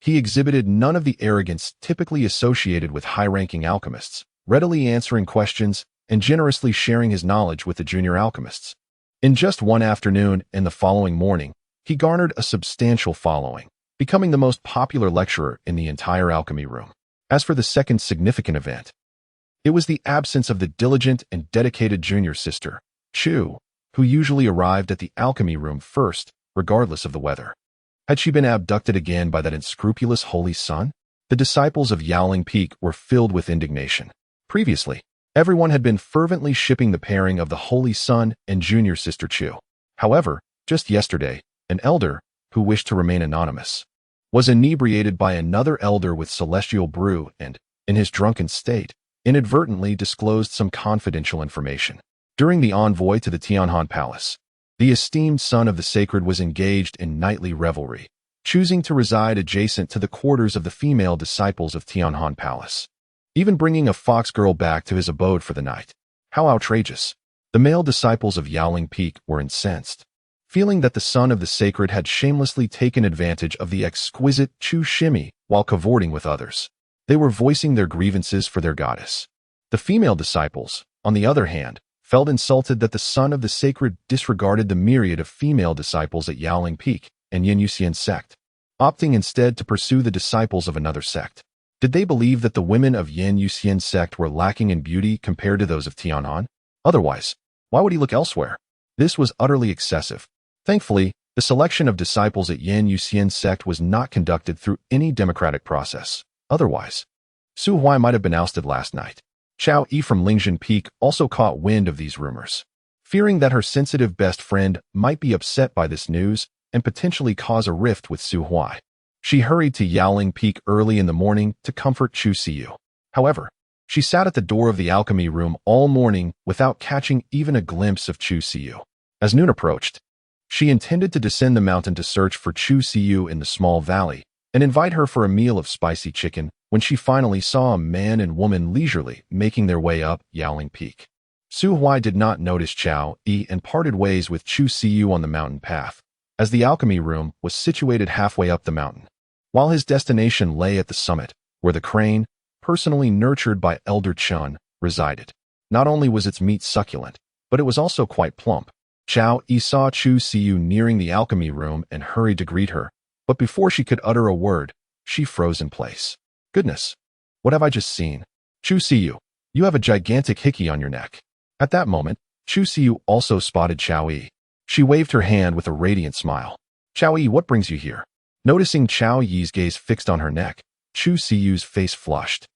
he exhibited none of the arrogance typically associated with high-ranking alchemists, readily answering questions and generously sharing his knowledge with the junior alchemists. In just one afternoon and the following morning, he garnered a substantial following, becoming the most popular lecturer in the entire alchemy room. As for the second significant event, it was the absence of the diligent and dedicated junior sister, Chu, who usually arrived at the alchemy room first, regardless of the weather. Had she been abducted again by that unscrupulous holy son? The disciples of Yaoling Peak were filled with indignation. Previously, everyone had been fervently shipping the pairing of the holy son and junior sister Chu. However, just yesterday, an elder, who wished to remain anonymous, was inebriated by another elder with celestial brew and, in his drunken state, inadvertently disclosed some confidential information. During the envoy to the Tianhan Palace, the esteemed son of the sacred was engaged in nightly revelry, choosing to reside adjacent to the quarters of the female disciples of Tianhan Palace, even bringing a fox girl back to his abode for the night. How outrageous! The male disciples of Yaoling Peak were incensed, feeling that the son of the sacred had shamelessly taken advantage of the exquisite Chu Shimi while cavorting with others. They were voicing their grievances for their goddess. The female disciples, on the other hand, felt insulted that the son of the sacred disregarded the myriad of female disciples at Yaoling Peak and Yin Yuxian sect, opting instead to pursue the disciples of another sect. Did they believe that the women of Yin Yuxian sect were lacking in beauty compared to those of Tianhan? Otherwise, why would he look elsewhere? This was utterly excessive. Thankfully, the selection of disciples at Yin Yuxian sect was not conducted through any democratic process. Otherwise, Su Huai might have been ousted last night. Chao Yi from Lingjin Peak also caught wind of these rumors. Fearing that her sensitive best friend might be upset by this news and potentially cause a rift with Su Huai, she hurried to Yaoling Peak early in the morning to comfort Chu Siyu. However, she sat at the door of the alchemy room all morning without catching even a glimpse of Chu Siyu. As noon approached, she intended to descend the mountain to search for Chu Siyu in the small valley and invite her for a meal of spicy chicken when she finally saw a man and woman leisurely making their way up Yaoling Peak. Su Huai did not notice Chao Yi and parted ways with Chu Siyu on the mountain path, as the alchemy room was situated halfway up the mountain, while his destination lay at the summit, where the crane, personally nurtured by Elder Chun, resided. Not only was its meat succulent, but it was also quite plump. Chao Yi saw Chu Siyu nearing the alchemy room and hurried to greet her, but before she could utter a word, she froze in place. Goodness, what have I just seen? Chu Siyu, you have a gigantic hickey on your neck. At that moment, Chu Siyu also spotted Chao Yi. She waved her hand with a radiant smile. Chao Yi, what brings you here? Noticing Chao Yi's gaze fixed on her neck, Chu Siyu's face flushed,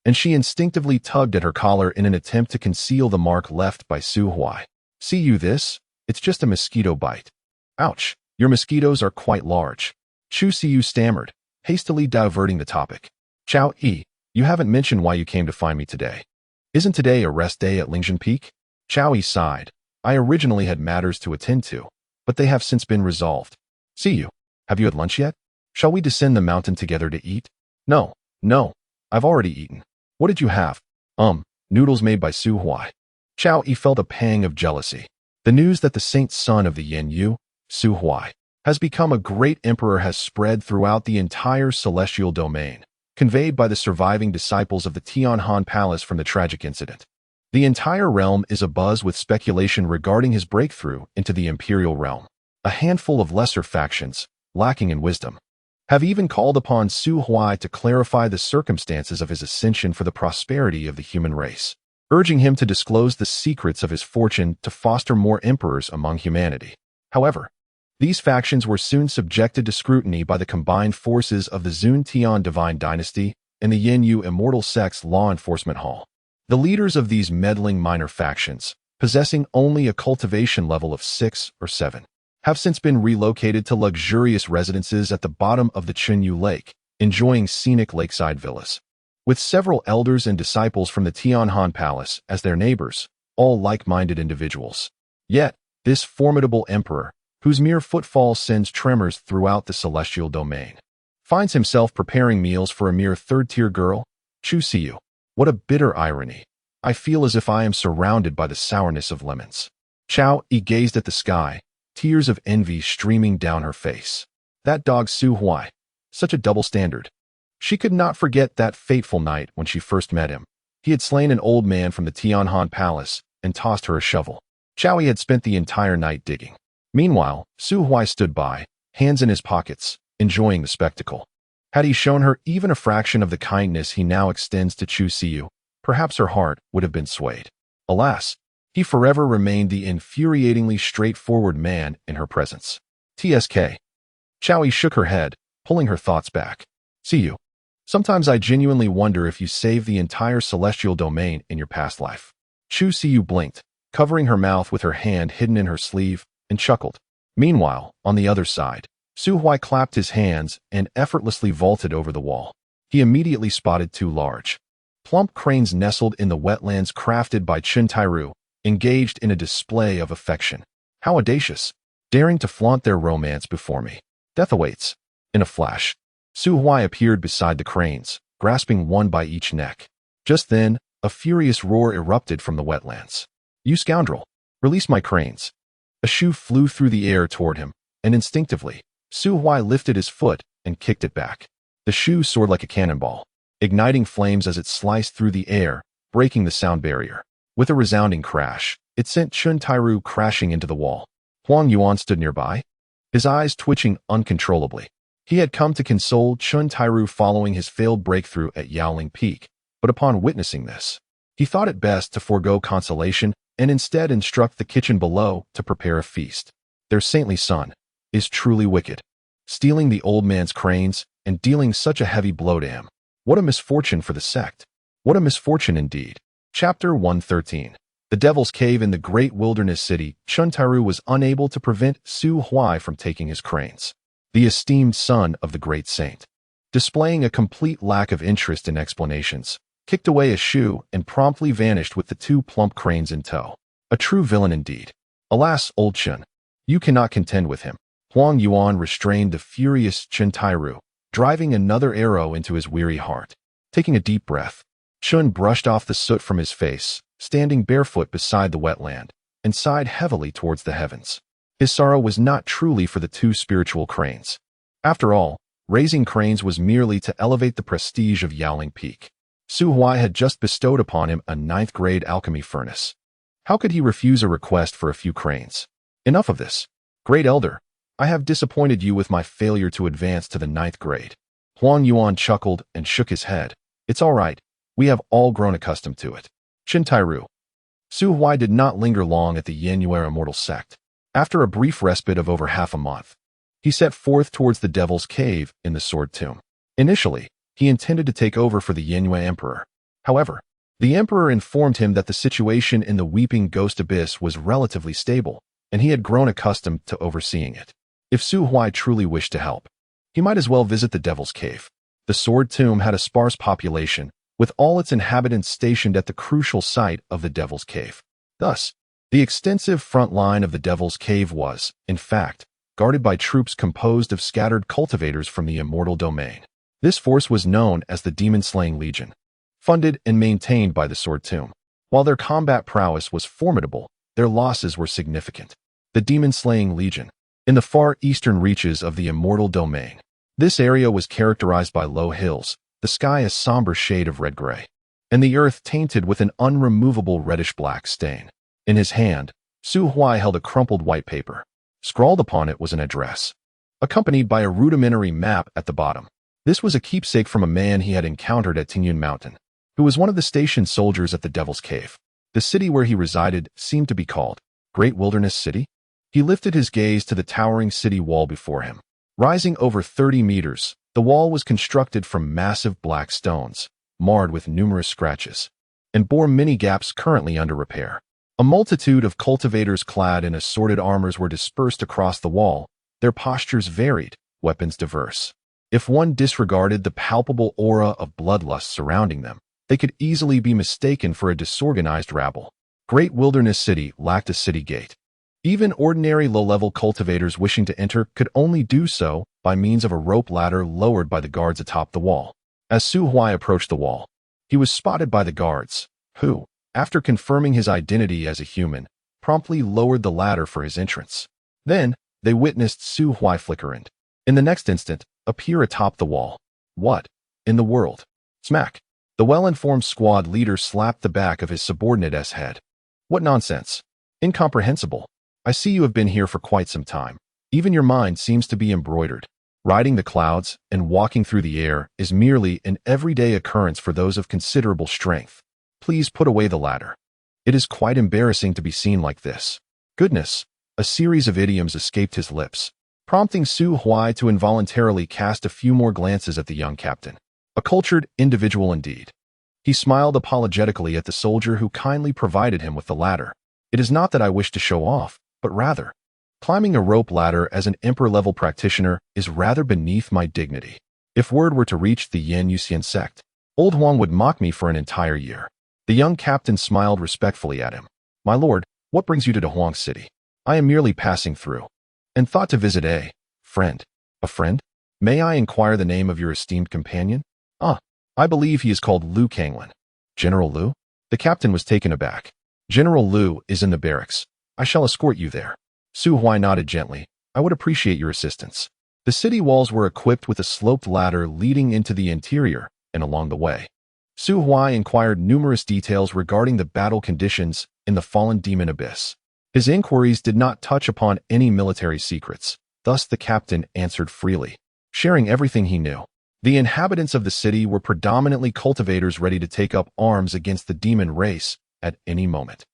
and she instinctively tugged at her collar in an attempt to conceal the mark left by Su Huai. See you this? It's just a mosquito bite. Ouch, your mosquitoes are quite large. Chu Siyu stammered, hastily diverting the topic. Chao Yi, you haven't mentioned why you came to find me today. Isn't today a rest day at Lingjin Peak? Chao Yi sighed. I originally had matters to attend to, but they have since been resolved. See you. Have you had lunch yet? Shall we descend the mountain together to eat? No, I've already eaten. What did you have? Noodles made by Su Huai. Chao Yi felt a pang of jealousy. The news that the saint son of the Yin Yu, Su Huai, has become a great emperor has spread throughout the entire celestial domain, conveyed by the surviving disciples of the Tianhan Palace from the tragic incident. The entire realm is abuzz with speculation regarding his breakthrough into the imperial realm. A handful of lesser factions, lacking in wisdom, have even called upon Su Huai to clarify the circumstances of his ascension for the prosperity of the human race, urging him to disclose the secrets of his fortune to foster more emperors among humanity. However, these factions were soon subjected to scrutiny by the combined forces of the Zun Tian Divine Dynasty and the Yin Yu Immortal Sect's Law Enforcement Hall. The leaders of these meddling minor factions, possessing only a cultivation level of 6 or 7, have since been relocated to luxurious residences at the bottom of the Chunyu Lake, enjoying scenic lakeside villas. With several elders and disciples from the Tianhan Palace as their neighbors, all like-minded individuals. Yet, this formidable emperor, whose mere footfall sends tremors throughout the celestial domain, finds himself preparing meals for a mere third-tier girl? Chu Siyu. What a bitter irony. I feel as if I am surrounded by the sourness of lemons. Chao Yi gazed at the sky, tears of envy streaming down her face. That dog Su Huai. Such a double standard. She could not forget that fateful night when she first met him. He had slain an old man from the Tianhan Palace and tossed her a shovel. Chao Yi had spent the entire night digging. Meanwhile, Su Huai stood by, hands in his pockets, enjoying the spectacle. Had he shown her even a fraction of the kindness he now extends to Chu Siyu, perhaps her heart would have been swayed. Alas, he forever remained the infuriatingly straightforward man in her presence. TSK. Chao Yi shook her head, pulling her thoughts back. Siyu. Sometimes I genuinely wonder if you saved the entire celestial domain in your past life. Chu Siyu blinked, covering her mouth with her hand hidden in her sleeve, and chuckled. Meanwhile, on the other side, Su Huai clapped his hands and effortlessly vaulted over the wall. He immediately spotted 2 large, plump cranes nestled in the wetlands crafted by Chen Tairu, engaged in a display of affection. How audacious, daring to flaunt their romance before me. Death awaits. In a flash, Su Huai appeared beside the cranes, grasping one by each neck. Just then, a furious roar erupted from the wetlands. You scoundrel! Release my cranes! A shoe flew through the air toward him, and instinctively, Su Huai lifted his foot and kicked it back. The shoe soared like a cannonball, igniting flames as it sliced through the air, breaking the sound barrier. With a resounding crash, it sent Chen Tairu crashing into the wall. Huang Yuan stood nearby, his eyes twitching uncontrollably. He had come to console Chen Tairu following his failed breakthrough at Yaoling Peak, but upon witnessing this, he thought it best to forego consolation and instead instruct the kitchen below to prepare a feast. Their saintly son is truly wicked, stealing the old man's cranes and dealing such a heavy blow to him. What a misfortune for the sect. What a misfortune indeed. Chapter 113. The Devil's Cave in the Great Wilderness City. Chen Tairu was unable to prevent Su Huai from taking his cranes. The esteemed son of the great saint, displaying a complete lack of interest in explanations, kicked away a shoe and promptly vanished with the 2 plump cranes in tow. A true villain indeed. Alas, old Chen, you cannot contend with him. Huang Yuan restrained the furious Chen Tairu, driving another arrow into his weary heart. Taking a deep breath, Chen brushed off the soot from his face, standing barefoot beside the wetland, and sighed heavily towards the heavens. His sorrow was not truly for the 2 spiritual cranes. After all, raising cranes was merely to elevate the prestige of Yaoling Peak. Su Huai had just bestowed upon him a 9th-grade alchemy furnace. How could he refuse a request for a few cranes? Enough of this. Great Elder, I have disappointed you with my failure to advance to the 9th grade. Huang Yuan chuckled and shook his head. It's all right. We have all grown accustomed to it. Chen Tairu. Su Huai did not linger long at the Yanyue immortal sect. After a brief respite of over half a month, he set forth towards the Devil's Cave in the Sword Tomb. Initially, he intended to take over for the Yanyue Emperor. However, the Emperor informed him that the situation in the Weeping Ghost Abyss was relatively stable, and he had grown accustomed to overseeing it. If Su Huai truly wished to help, he might as well visit the Devil's Cave. The Sword Tomb had a sparse population, with all its inhabitants stationed at the crucial site of the Devil's Cave. Thus, the extensive front line of the Devil's Cave was, in fact, guarded by troops composed of scattered cultivators from the Immortal Domain. This force was known as the Demon-Slaying Legion, funded and maintained by the Sword Tomb. While their combat prowess was formidable, their losses were significant. The Demon-Slaying Legion, in the far eastern reaches of the Immortal Domain. This area was characterized by low hills, the sky a somber shade of red-gray, and the earth tainted with an unremovable reddish-black stain. In his hand, Su Huai held a crumpled white paper. Scrawled upon it was an address, accompanied by a rudimentary map at the bottom. This was a keepsake from a man he had encountered at Tingyun Mountain, who was one of the station soldiers at the Devil's Cave. The city where he resided seemed to be called Great Wilderness City. He lifted his gaze to the towering city wall before him. Rising over 30 meters, the wall was constructed from massive black stones, marred with numerous scratches, and bore many gaps currently under repair. A multitude of cultivators clad in assorted armors were dispersed across the wall, their postures varied, weapons diverse. If one disregarded the palpable aura of bloodlust surrounding them, they could easily be mistaken for a disorganized rabble. Great Wilderness City lacked a city gate. Even ordinary low-level cultivators wishing to enter could only do so by means of a rope ladder lowered by the guards atop the wall. As Su Huai approached the wall, he was spotted by the guards, who, after confirming his identity as a human, promptly lowered the ladder for his entrance. Then, they witnessed Su Huai flicker and, in the next instant, appear atop the wall. What in the world? Smack! The well-informed squad leader slapped the back of his subordinate's head. What nonsense! Incomprehensible! I see you have been here for quite some time. Even your mind seems to be embroidered. Riding the clouds and walking through the air is merely an everyday occurrence for those of considerable strength. Please put away the ladder. It is quite embarrassing to be seen like this. Goodness! A series of idioms escaped his lips, prompting Su Huai to involuntarily cast a few more glances at the young captain. A cultured individual indeed. He smiled apologetically at the soldier who kindly provided him with the ladder. It is not that I wish to show off, but rather, climbing a rope ladder as an emperor-level practitioner is rather beneath my dignity. If word were to reach the Yan Yuxian sect, Old Huang would mock me for an entire year. The young captain smiled respectfully at him. My lord, what brings you to Huang City? I am merely passing through, and thought to visit a friend. A friend? May I inquire the name of your esteemed companion? I believe he is called Lu Kanglin. General Lu? The captain was taken aback. General Lu is in the barracks. I shall escort you there. Su Huai nodded gently. I would appreciate your assistance. The city walls were equipped with a sloped ladder leading into the interior, and along the way, Su Huai inquired numerous details regarding the battle conditions in the fallen demon abyss. His inquiries did not touch upon any military secrets, thus the captain answered freely, sharing everything he knew. The inhabitants of the city were predominantly cultivators ready to take up arms against the demon race at any moment.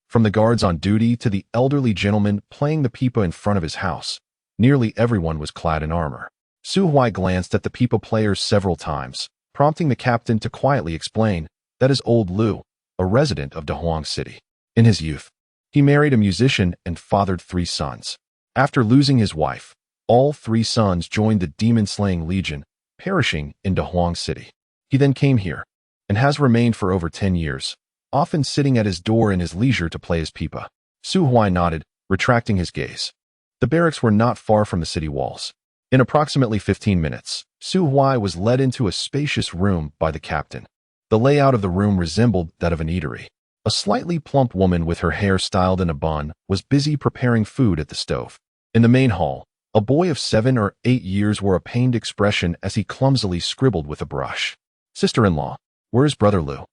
From the guards on duty to the elderly gentleman playing the pipa in front of his house, nearly everyone was clad in armor. Su Huai glanced at the pipa players several times, prompting the captain to quietly explain, that is old Lu, a resident of Huang City. In his youth, he married a musician and fathered 3 sons. After losing his wife, all 3 sons joined the demon-slaying legion, perishing in Huang City. He then came here, and has remained for over 10 years, often sitting at his door in his leisure to play his pipa. Su Huai nodded, retracting his gaze. The barracks were not far from the city walls. In approximately 15 minutes, Su Huai was led into a spacious room by the captain. The layout of the room resembled that of an eatery. A slightly plump woman with her hair styled in a bun was busy preparing food at the stove. In the main hall, a boy of 7 or 8 years wore a pained expression as he clumsily scribbled with a brush. Sister-in-law, where is brother Lu?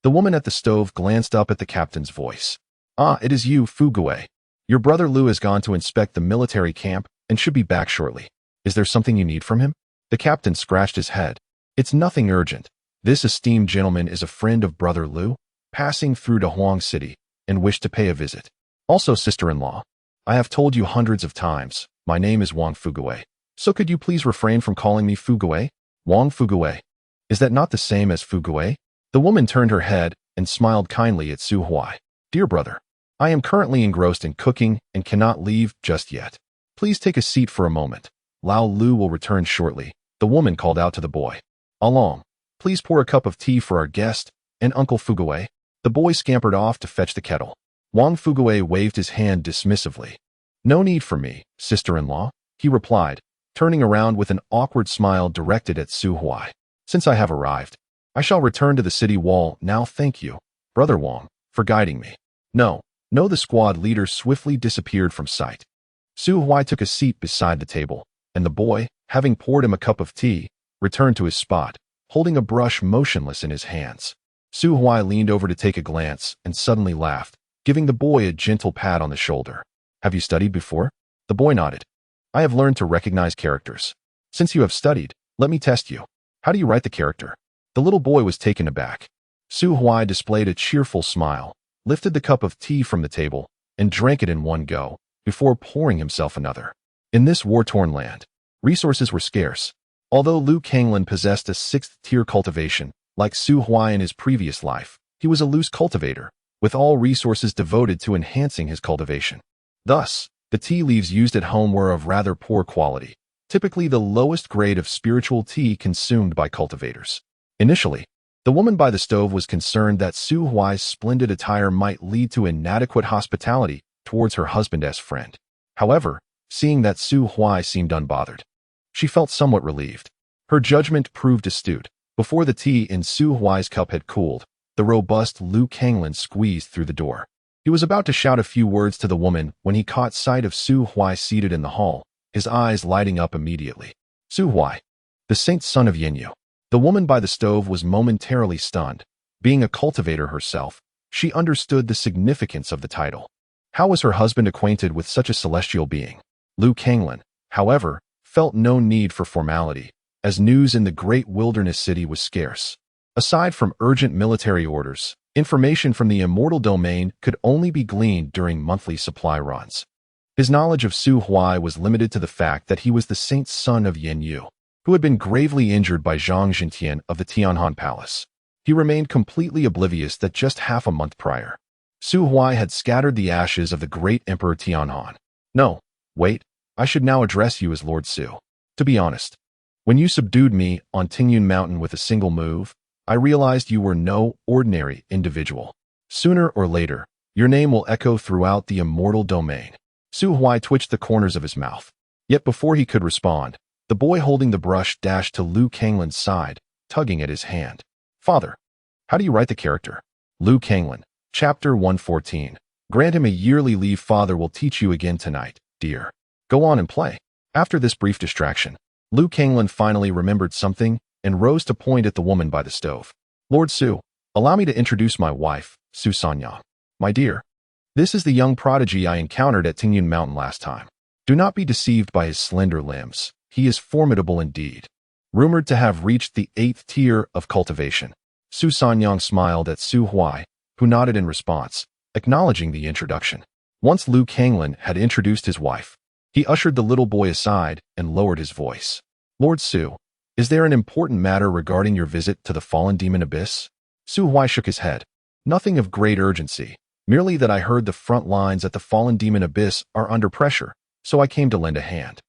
The woman at the stove glanced up at the captain's voice. It is you, Fu Guo. Your brother Lu has gone to inspect the military camp and should be back shortly. Is there something you need from him? The captain scratched his head. It's nothing urgent. This esteemed gentleman is a friend of brother Lu, passing through Huang City, and wished to pay a visit. Also, sister-in-law, I have told you hundreds of times, my name is Wang Fuguei. So could you please refrain from calling me Fuguei? Wang Fuguei. Is that not the same as Fuguei? The woman turned her head and smiled kindly at Su Huai. Dear brother, I am currently engrossed in cooking and cannot leave just yet. Please take a seat for a moment. Lao Lu will return shortly. The woman called out to the boy. Along, please pour a cup of tea for our guest and Uncle Fuguei. The boy scampered off to fetch the kettle. Wang Fuguei waved his hand dismissively. No need for me, sister-in-law, he replied, turning around with an awkward smile directed at Su Huai. Since I have arrived, I shall return to the city wall now. Thank you, Brother Wang, for guiding me. No, the squad leader swiftly disappeared from sight. Su Huai took a seat beside the table, and the boy, having poured him a cup of tea, returned to his spot, holding a brush motionless in his hands. Su Huai leaned over to take a glance and suddenly laughed, giving the boy a gentle pat on the shoulder. Have you studied before? The boy nodded. I have learned to recognize characters. Since you have studied, let me test you. How do you write the character? The little boy was taken aback. Su Huai displayed a cheerful smile, lifted the cup of tea from the table, and drank it in one go, before pouring himself another. In this war-torn land, resources were scarce. Although Liu Kanglin possessed a 6th-tier cultivation, like Su Huai in his previous life, he was a loose cultivator, with all resources devoted to enhancing his cultivation. Thus, the tea leaves used at home were of rather poor quality, typically the lowest grade of spiritual tea consumed by cultivators. Initially, the woman by the stove was concerned that Su Huai's splendid attire might lead to inadequate hospitality towards her husband's friend. However, seeing that Su Huai seemed unbothered, she felt somewhat relieved. Her judgment proved astute. Before the tea in Su Huai's cup had cooled, the robust Liu Kanglin squeezed through the door. He was about to shout a few words to the woman when he caught sight of Su Huai seated in the hall, his eyes lighting up immediately. Su Huai, the saint son of Yinyu. The woman by the stove was momentarily stunned. Being a cultivator herself, she understood the significance of the title. How was her husband acquainted with such a celestial being? Liu Kanglin, however, felt no need for formality, as news in the great wilderness city was scarce. Aside from urgent military orders, information from the immortal domain could only be gleaned during monthly supply runs. His knowledge of Su Huai was limited to the fact that he was the saint's son of Yinyu, who had been gravely injured by Zhang Jintian of the Tianhan Palace. He remained completely oblivious that just half a month prior, Su Huai had scattered the ashes of the great Emperor Tianhan. No, wait, I should now address you as Lord Su. To be honest, when you subdued me on Tingyun Mountain with a single move, I realized you were no ordinary individual. Sooner or later, your name will echo throughout the immortal domain. Su Huai twitched the corners of his mouth. Yet before he could respond, the boy holding the brush dashed to Liu Kanglin's side, tugging at his hand. Father, how do you write the character? Liu Kanglin, Chapter 114. Grant him a yearly leave. Father will teach you again tonight, dear. Go on and play. After this brief distraction, Liu Kanglin finally remembered something and rose to point at the woman by the stove. Lord Su, allow me to introduce my wife, Su Sanyang. My dear, this is the young prodigy I encountered at Tingyun Mountain last time. Do not be deceived by his slender limbs. He is formidable indeed. Rumored to have reached the 8th tier of cultivation. Su Sanyang smiled at Su Huai, who nodded in response, acknowledging the introduction. Once Liu Kanglin had introduced his wife, he ushered the little boy aside and lowered his voice. Lord Su, is there an important matter regarding your visit to the fallen demon abyss? Su Huai shook his head. Nothing of great urgency, merely that I heard the front lines at the fallen demon abyss are under pressure, so I came to lend a hand.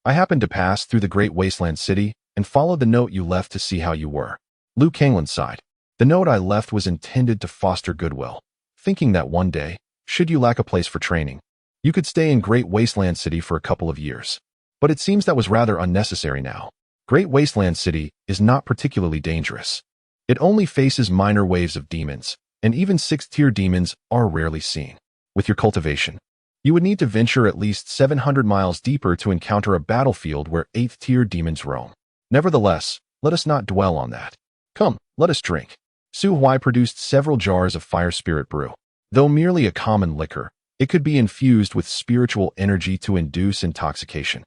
I happened to pass through the great wasteland city and followed the note you left to see how you were. Liu Kanglin sighed. The note I left was intended to foster goodwill, thinking that one day, should you lack a place for training, you could stay in Great Wasteland City for a couple of years. But it seems that was rather unnecessary now. Great Wasteland City is not particularly dangerous. It only faces minor waves of demons, and even 6th-tier demons are rarely seen. With your cultivation, you would need to venture at least 700 miles deeper to encounter a battlefield where 8th-tier demons roam. Nevertheless, let us not dwell on that. Come, let us drink. Su Huai produced several jars of fire spirit brew. Though merely a common liquor, it could be infused with spiritual energy to induce intoxication,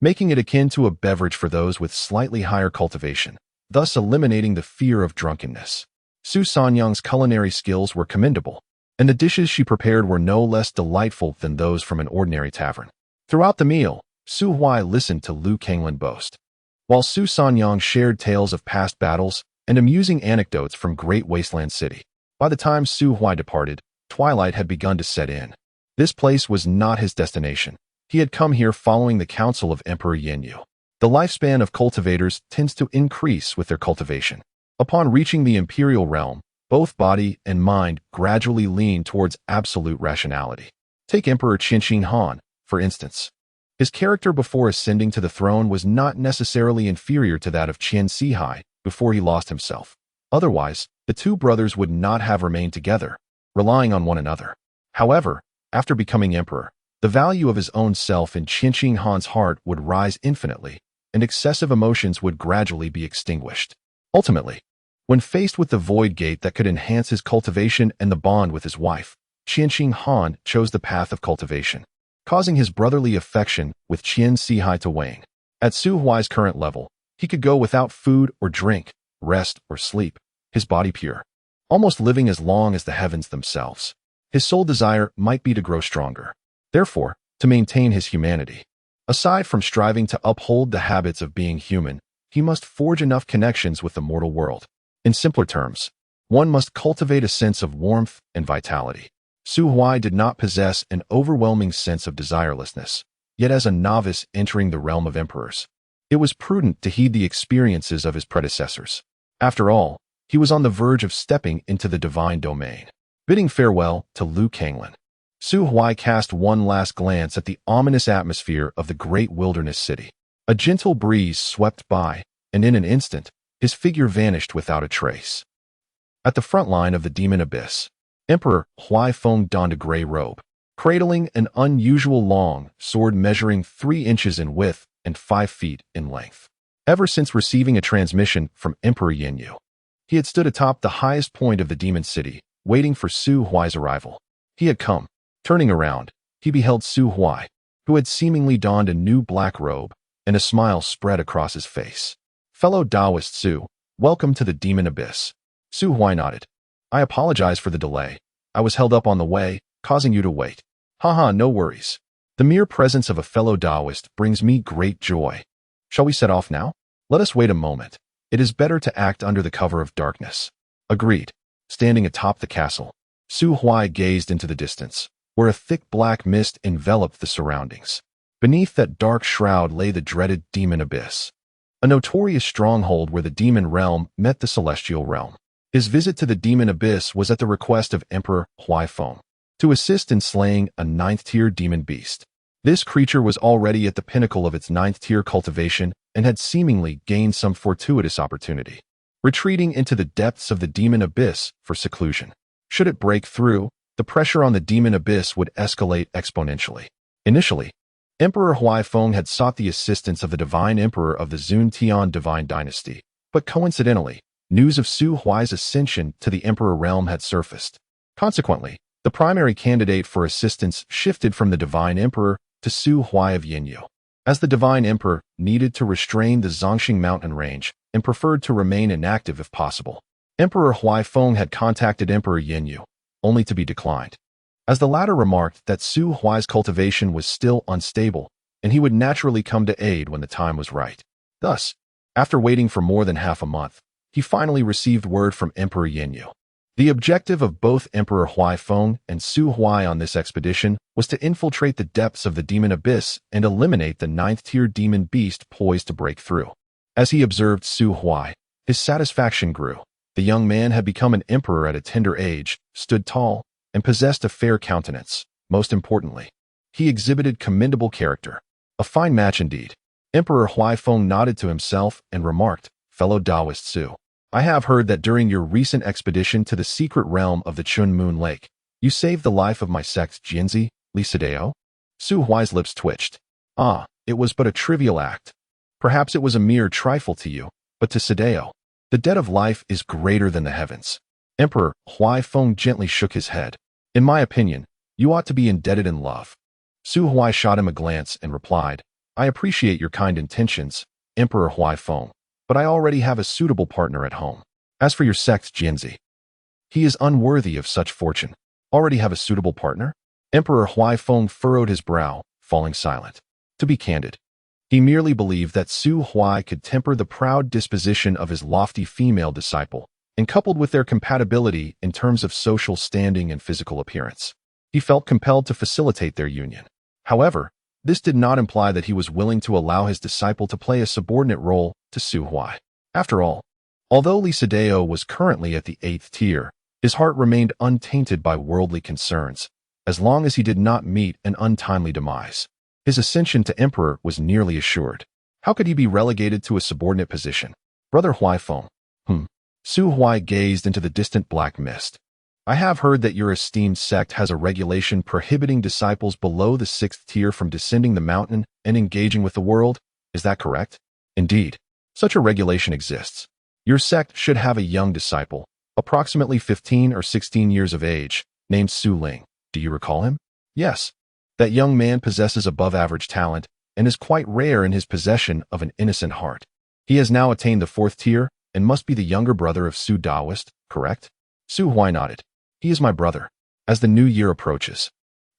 making it akin to a beverage for those with slightly higher cultivation, thus eliminating the fear of drunkenness. Su Sanyang's culinary skills were commendable. and the dishes she prepared were no less delightful than those from an ordinary tavern. Throughout the meal, Su Huai listened to Liu Kanglan boast, while Su Sanyang shared tales of past battles and amusing anecdotes from Great Wasteland City. By the time Su Huai departed, twilight had begun to set in. This place was not his destination. He had come here following the counsel of Emperor Yenyu. The lifespan of cultivators tends to increase with their cultivation. Upon reaching the imperial realm, both body and mind gradually lean towards absolute rationality. Take Emperor Qin Han, for instance. His character before ascending to the throne was not necessarily inferior to that of Qian Sihai before he lost himself. Otherwise, the two brothers would not have remained together, relying on one another. However, after becoming emperor, the value of his own self in Qin Han's heart would rise infinitely, and excessive emotions would gradually be extinguished. Ultimately, when faced with the void gate that could enhance his cultivation and the bond with his wife, Qin Han chose the path of cultivation, causing his brotherly affection with Qian Sihai to wane. At Su Huai's current level, he could go without food or drink, rest or sleep, his body pure, almost living as long as the heavens themselves. His sole desire might be to grow stronger, therefore, to maintain his humanity. Aside from striving to uphold the habits of being human, he must forge enough connections with the mortal world. In simpler terms, one must cultivate a sense of warmth and vitality. Su Huai did not possess an overwhelming sense of desirelessness, yet as a novice entering the realm of emperors, it was prudent to heed the experiences of his predecessors. After all, he was on the verge of stepping into the divine domain. Bidding farewell to Liu Kanglan, Su Huai cast one last glance at the ominous atmosphere of the great wilderness city. A gentle breeze swept by, and in an instant, his figure vanished without a trace. At the front line of the demon abyss, Emperor Huai Feng donned a gray robe, cradling an unusual long sword measuring 3 inches in width and 5 feet in length. Ever since receiving a transmission from Emperor Yenyu, he had stood atop the highest point of the demon city, waiting for Su Huai's arrival. He had come. Turning around, he beheld Su Huai, who had seemingly donned a new black robe, and a smile spread across his face. Fellow Taoist Su, welcome to the demon abyss. Su Huai nodded. I apologize for the delay. I was held up on the way, causing you to wait. Haha, no worries. The mere presence of a fellow Taoist brings me great joy. Shall we set off now? Let us wait a moment. It is better to act under the cover of darkness. Agreed. Standing atop the castle, Su Huai gazed into the distance, where a thick black mist enveloped the surroundings. Beneath that dark shroud lay the dreaded demon abyss, a notorious stronghold where the demon realm met the celestial realm. His visit to the demon abyss was at the request of Emperor Huai Feng, to assist in slaying a 9th-tier demon beast. This creature was already at the pinnacle of its 9th-tier cultivation and had seemingly gained some fortuitous opportunity, retreating into the depths of the demon abyss for seclusion. Should it break through, the pressure on the demon abyss would escalate exponentially. Initially, Emperor Huai Feng had sought the assistance of the divine emperor of the Zuntian divine dynasty, but coincidentally, news of Su Huai's ascension to the emperor realm had surfaced. Consequently, the primary candidate for assistance shifted from the divine emperor to Su Huai of Yenyu, as the divine emperor needed to restrain the Zongxing mountain range and preferred to remain inactive if possible. Emperor Huai Feng had contacted Emperor Yenyu, only to be declined, as the latter remarked that Su Huai's cultivation was still unstable, and he would naturally come to aid when the time was right. Thus, after waiting for more than half a month, he finally received word from Emperor Yenyu. The objective of both Emperor Huai Feng and Su Huai on this expedition was to infiltrate the depths of the demon abyss and eliminate the 9th-tier demon beast poised to break through. As he observed Su Huai, his satisfaction grew. The young man had become an emperor at a tender age, stood tall, and possessed a fair countenance. Most importantly, he exhibited commendable character. A fine match indeed. Emperor Huai Feng nodded to himself and remarked, Fellow Taoist Su, I have heard that during your recent expedition to the secret realm of the Chun Moon Lake, you saved the life of my sect Jianzi, Li Sadeo? Su Huai's lips twitched. Ah, it was but a trivial act. Perhaps it was a mere trifle to you, but to Sadeo, the debt of life is greater than the heavens. Emperor Huai Feng gently shook his head. In my opinion, you ought to be indebted in love. Su Huai shot him a glance and replied, I appreciate your kind intentions, Emperor Huai Feng, but I already have a suitable partner at home. As for your sect Jianzi, he is unworthy of such fortune. Already have a suitable partner? Emperor Huai furrowed his brow, falling silent. To be candid, he merely believed that Su Huai could temper the proud disposition of his lofty female disciple, and coupled with their compatibility in terms of social standing and physical appearance, he felt compelled to facilitate their union. However, this did not imply that he was willing to allow his disciple to play a subordinate role to Su Huai. After all, although Lisadeo was currently at the 8th tier, his heart remained untainted by worldly concerns, as long as he did not meet an untimely demise. His ascension to emperor was nearly assured. How could he be relegated to a subordinate position? Brother Huai. Su Huai gazed into the distant black mist. I have heard that your esteemed sect has a regulation prohibiting disciples below the 6th tier from descending the mountain and engaging with the world. Is that correct? Indeed, such a regulation exists. Your sect should have a young disciple, approximately 15 or 16 years of age, named Su Ling. Do you recall him? Yes. That young man possesses above-average talent and is quite rare in his possession of an innocent heart. He has now attained the 4th tier and must be the younger brother of Su Daoist, correct? Su Huai nodded. He is my brother. As the new year approaches,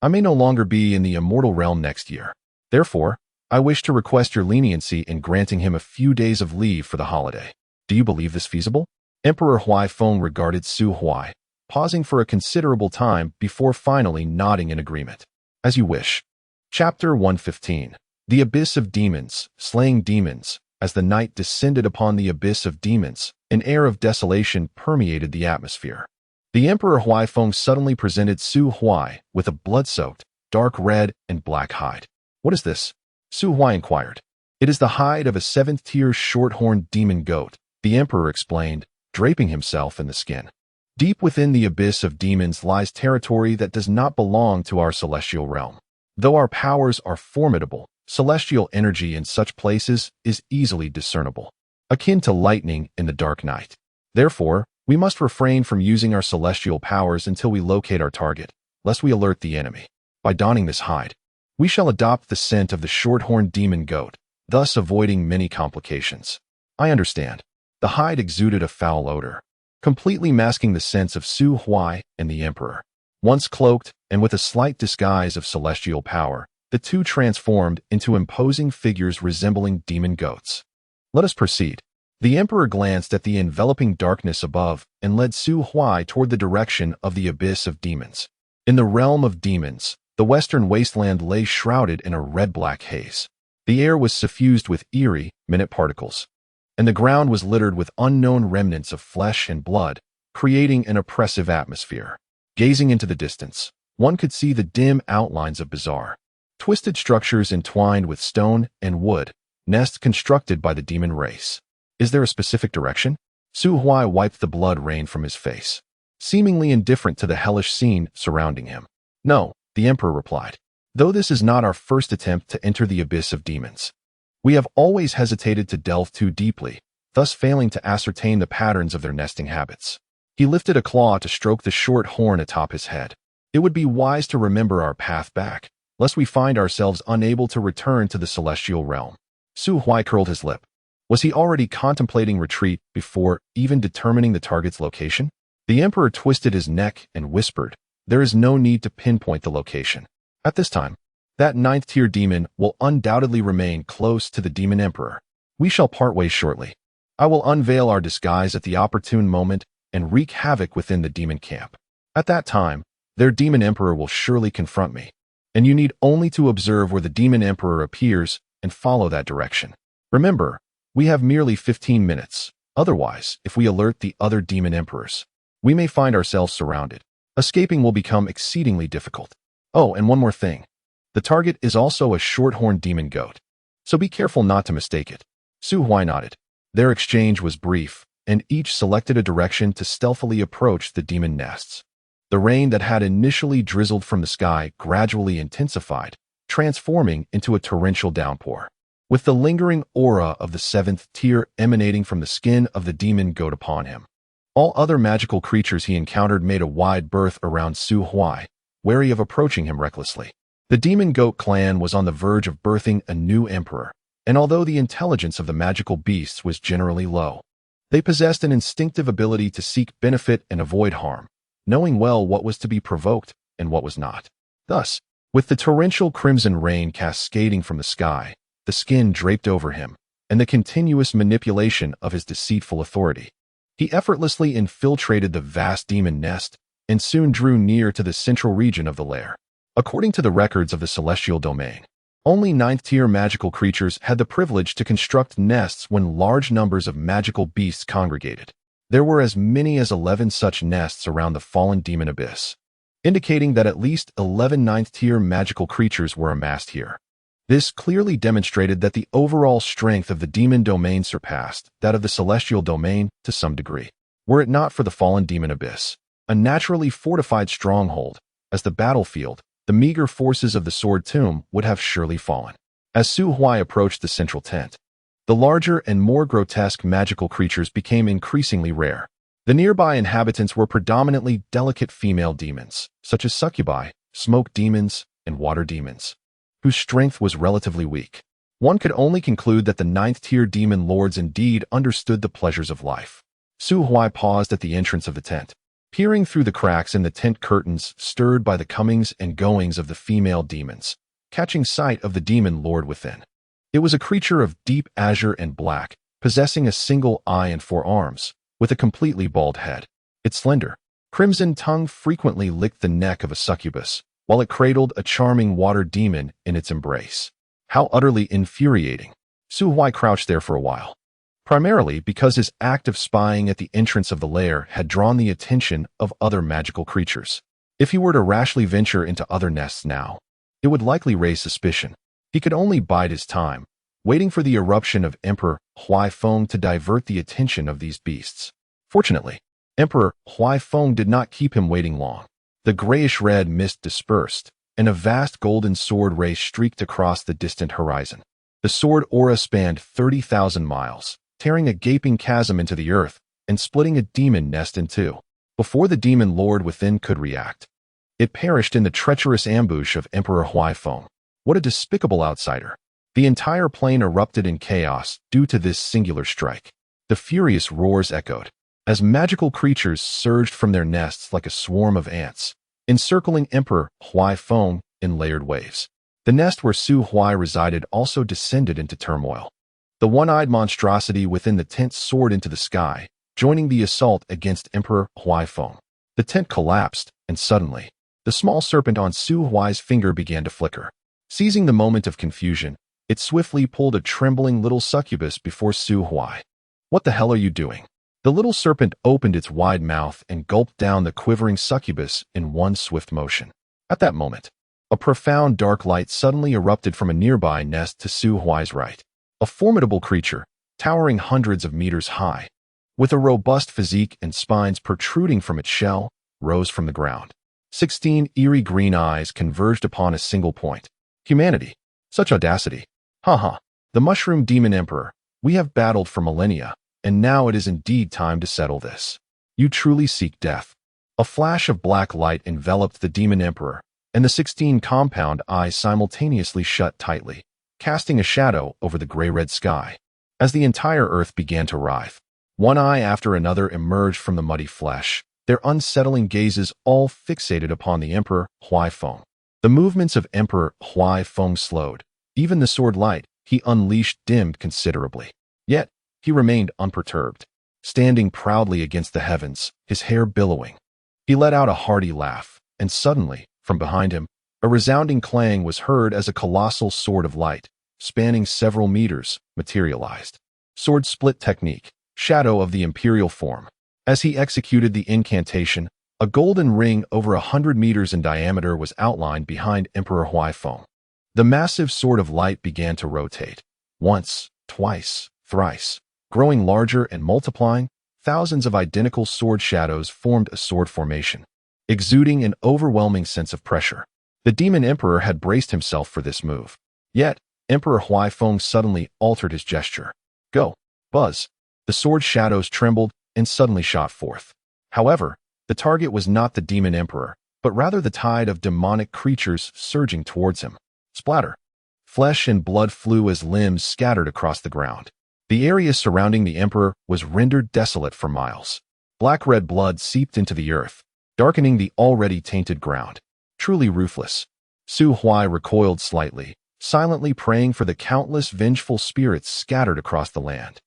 I may no longer be in the immortal realm next year. Therefore, I wish to request your leniency in granting him a few days of leave for the holiday. Do you believe this feasible? Emperor Huai regarded Su Huai, pausing for a considerable time before finally nodding in agreement. As you wish. Chapter 115. The Abyss of Demons, Slaying Demons. As the night descended upon the Abyss of Demons, an air of desolation permeated the atmosphere. The Emperor Huai suddenly presented Su Huai with a blood-soaked, dark red and black hide. What is this? Su Huai inquired. It is the hide of a 7th-tier short-horned demon goat, the Emperor explained, draping himself in the skin. Deep within the Abyss of Demons lies territory that does not belong to our celestial realm. Though our powers are formidable, celestial energy in such places is easily discernible, akin to lightning in the dark night. Therefore, we must refrain from using our celestial powers until we locate our target, lest we alert the enemy. By donning this hide, we shall adopt the scent of the short-horned demon goat, thus avoiding many complications. I understand. The hide exuded a foul odor, completely masking the scents of Su Huai and the Emperor. Once cloaked and with a slight disguise of celestial power, the two transformed into imposing figures resembling demon goats. Let us proceed. The Emperor glanced at the enveloping darkness above and led Su Huai toward the direction of the Abyss of Demons. In the realm of demons, the western wasteland lay shrouded in a red-black haze. The air was suffused with eerie, minute particles, and the ground was littered with unknown remnants of flesh and blood, creating an oppressive atmosphere. Gazing into the distance, one could see the dim outlines of bizarre, twisted structures entwined with stone and wood, nests constructed by the demon race. Is there a specific direction? Su Huai wiped the blood rain from his face, seemingly indifferent to the hellish scene surrounding him. No, the Emperor replied. Though this is not our first attempt to enter the Abyss of Demons, we have always hesitated to delve too deeply, thus failing to ascertain the patterns of their nesting habits. He lifted a claw to stroke the short horn atop his head. It would be wise to remember our path back, lest we find ourselves unable to return to the celestial realm. Su Huai curled his lip. Was he already contemplating retreat before even determining the target's location? The Emperor twisted his neck and whispered, "There is no need to pinpoint the location. At this time, that 9th-tier demon will undoubtedly remain close to the Demon Emperor. We shall part ways shortly. I will unveil our disguise at the opportune moment and wreak havoc within the demon camp. At that time, their Demon Emperor will surely confront me, and you need only to observe where the Demon Emperor appears and follow that direction. Remember, we have merely 15 minutes. Otherwise, if we alert the other Demon Emperors, we may find ourselves surrounded. Escaping will become exceedingly difficult. Oh, and one more thing. The target is also a short-horned demon goat, so be careful not to mistake it." Su Huai nodded. Their exchange was brief, and each selected a direction to stealthily approach the demon nests. The rain that had initially drizzled from the sky gradually intensified, transforming into a torrential downpour, with the lingering aura of the 7th tier emanating from the skin of the demon goat upon him. All other magical creatures he encountered made a wide berth around Su Huai, wary of approaching him recklessly. The demon goat clan was on the verge of birthing a new emperor, and although the intelligence of the magical beasts was generally low, they possessed an instinctive ability to seek benefit and avoid harm, knowing well what was to be provoked and what was not. Thus, with the torrential crimson rain cascading from the sky, the skin draped over him, and the continuous manipulation of his deceitful authority, he effortlessly infiltrated the vast demon nest and soon drew near to the central region of the lair. According to the records of the celestial domain, only ninth-tier magical creatures had the privilege to construct nests when large numbers of magical beasts congregated. There were as many as 11 such nests around the fallen demon abyss, indicating that at least 11 ninth-tier magical creatures were amassed here. This clearly demonstrated that the overall strength of the demon domain surpassed that of the celestial domain to some degree. Were it not for the fallen demon abyss, a naturally fortified stronghold, as the battlefield, the meager forces of the sword tomb would have surely fallen. As Su Huai approached the central tent, the larger and more grotesque magical creatures became increasingly rare. The nearby inhabitants were predominantly delicate female demons, such as succubi, smoke demons, and water demons, whose strength was relatively weak. One could only conclude that the ninth-tier demon lords indeed understood the pleasures of life. Su Huai paused at the entrance of the tent, peering through the cracks in the tent curtains stirred by the comings and goings of the female demons, catching sight of the demon lord within. It was a creature of deep azure and black, possessing a single eye and 4 arms, with a completely bald head. Its slender, crimson tongue frequently licked the neck of a succubus, while it cradled a charming water demon in its embrace. How utterly infuriating. Su Huai crouched there for a while, primarily because his act of spying at the entrance of the lair had drawn the attention of other magical creatures. If he were to rashly venture into other nests now, it would likely raise suspicion. He could only bide his time, waiting for the eruption of Emperor Huai Feng to divert the attention of these beasts. Fortunately, Emperor Huai Feng did not keep him waiting long. The grayish-red mist dispersed, and a vast golden sword ray streaked across the distant horizon. The sword aura spanned 30,000 miles, tearing a gaping chasm into the earth and splitting a demon nest in two. Before the demon lord within could react, it perished in the treacherous ambush of Emperor Huai Feng. What a despicable outsider. The entire plain erupted in chaos due to this singular strike. The furious roars echoed, as magical creatures surged from their nests like a swarm of ants, encircling Emperor Huai Feng in layered waves. The nest where Su Huai resided also descended into turmoil. The one-eyed monstrosity within the tent soared into the sky, joining the assault against Emperor Huai Feng. The tent collapsed, and suddenly, the small serpent on Su Huai's finger began to flicker. Seizing the moment of confusion, it swiftly pulled a trembling little succubus before Su Huai. "What the hell are you doing?" The little serpent opened its wide mouth and gulped down the quivering succubus in one swift motion. At that moment, a profound dark light suddenly erupted from a nearby nest to Su Huai's right. A formidable creature, towering hundreds of meters high, with a robust physique and spines protruding from its shell, rose from the ground. 16 eerie green eyes converged upon a single point. Humanity. Such audacity. Haha. The Mushroom Demon Emperor. We have battled for millennia, and now it is indeed time to settle this. You truly seek death. A flash of black light enveloped the Demon Emperor, and the 16 compound eyes simultaneously shut tightly, casting a shadow over the gray-red sky. As the entire earth began to writhe, one eye after another emerged from the muddy flesh, their unsettling gazes all fixated upon the Emperor Huai Feng. The movements of Emperor Huai Feng slowed. Even the sword light he unleashed dimmed considerably. Yet, he remained unperturbed, standing proudly against the heavens, his hair billowing. He let out a hearty laugh, and suddenly, from behind him, a resounding clang was heard as a colossal sword of light, spanning several meters, materialized. Sword split technique, shadow of the imperial form. As he executed the incantation, a golden ring over 100 meters in diameter was outlined behind Emperor Huai Feng. The massive sword of light began to rotate. Once, twice, thrice. Growing larger and multiplying, thousands of identical sword shadows formed a sword formation, exuding an overwhelming sense of pressure. The Demon Emperor had braced himself for this move. Yet, Emperor Huai Feng suddenly altered his gesture. Go. Buzz. The sword shadows trembled and suddenly shot forth. However, the target was not the Demon Emperor, but rather the tide of demonic creatures surging towards him. Splatter. Flesh and blood flew as limbs scattered across the ground. The area surrounding the Emperor was rendered desolate for miles. Black-red blood seeped into the earth, darkening the already tainted ground. Truly ruthless. Su Huai recoiled slightly, silently praying for the countless vengeful spirits scattered across the land.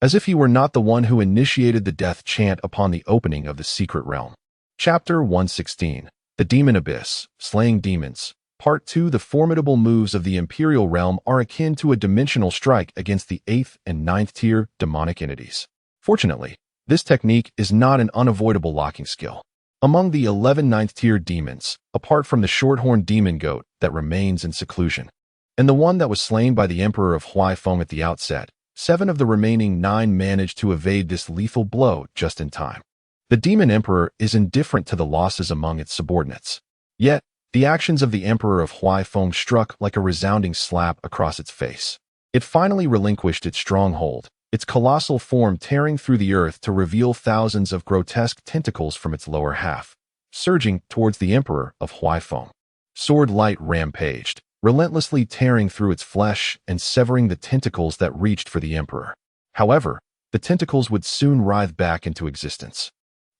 As if he were not the one who initiated the death chant upon the opening of the secret realm. Chapter 116. The Demon Abyss, Slaying Demons. Part 2. The formidable moves of the Imperial Realm are akin to a dimensional strike against the 8th and 9th tier demonic entities. Fortunately, this technique is not an unavoidable locking skill. Among the 11 9th tier demons, apart from the short-horned demon goat that remains in seclusion, and the one that was slain by the Emperor of Huaifeng at the outset, 7 of the remaining 9 managed to evade this lethal blow just in time. The Demon Emperor is indifferent to the losses among its subordinates. Yet, the actions of the Emperor of Huaifeng struck like a resounding slap across its face. It finally relinquished its stronghold, its colossal form tearing through the earth to reveal thousands of grotesque tentacles from its lower half, surging towards the Emperor of Huaifeng. Sword light rampaged, relentlessly tearing through its flesh and severing the tentacles that reached for the Emperor. However, the tentacles would soon writhe back into existence,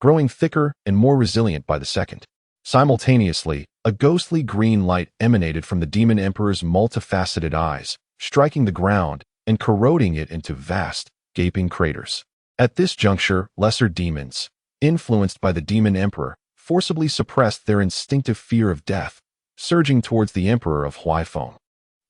growing thicker and more resilient by the second. Simultaneously, a ghostly green light emanated from the Demon Emperor's multifaceted eyes, striking the ground and corroding it into vast, gaping craters. At this juncture, lesser demons, influenced by the Demon Emperor, forcibly suppressed their instinctive fear of death, surging towards the Emperor of Huaifeng,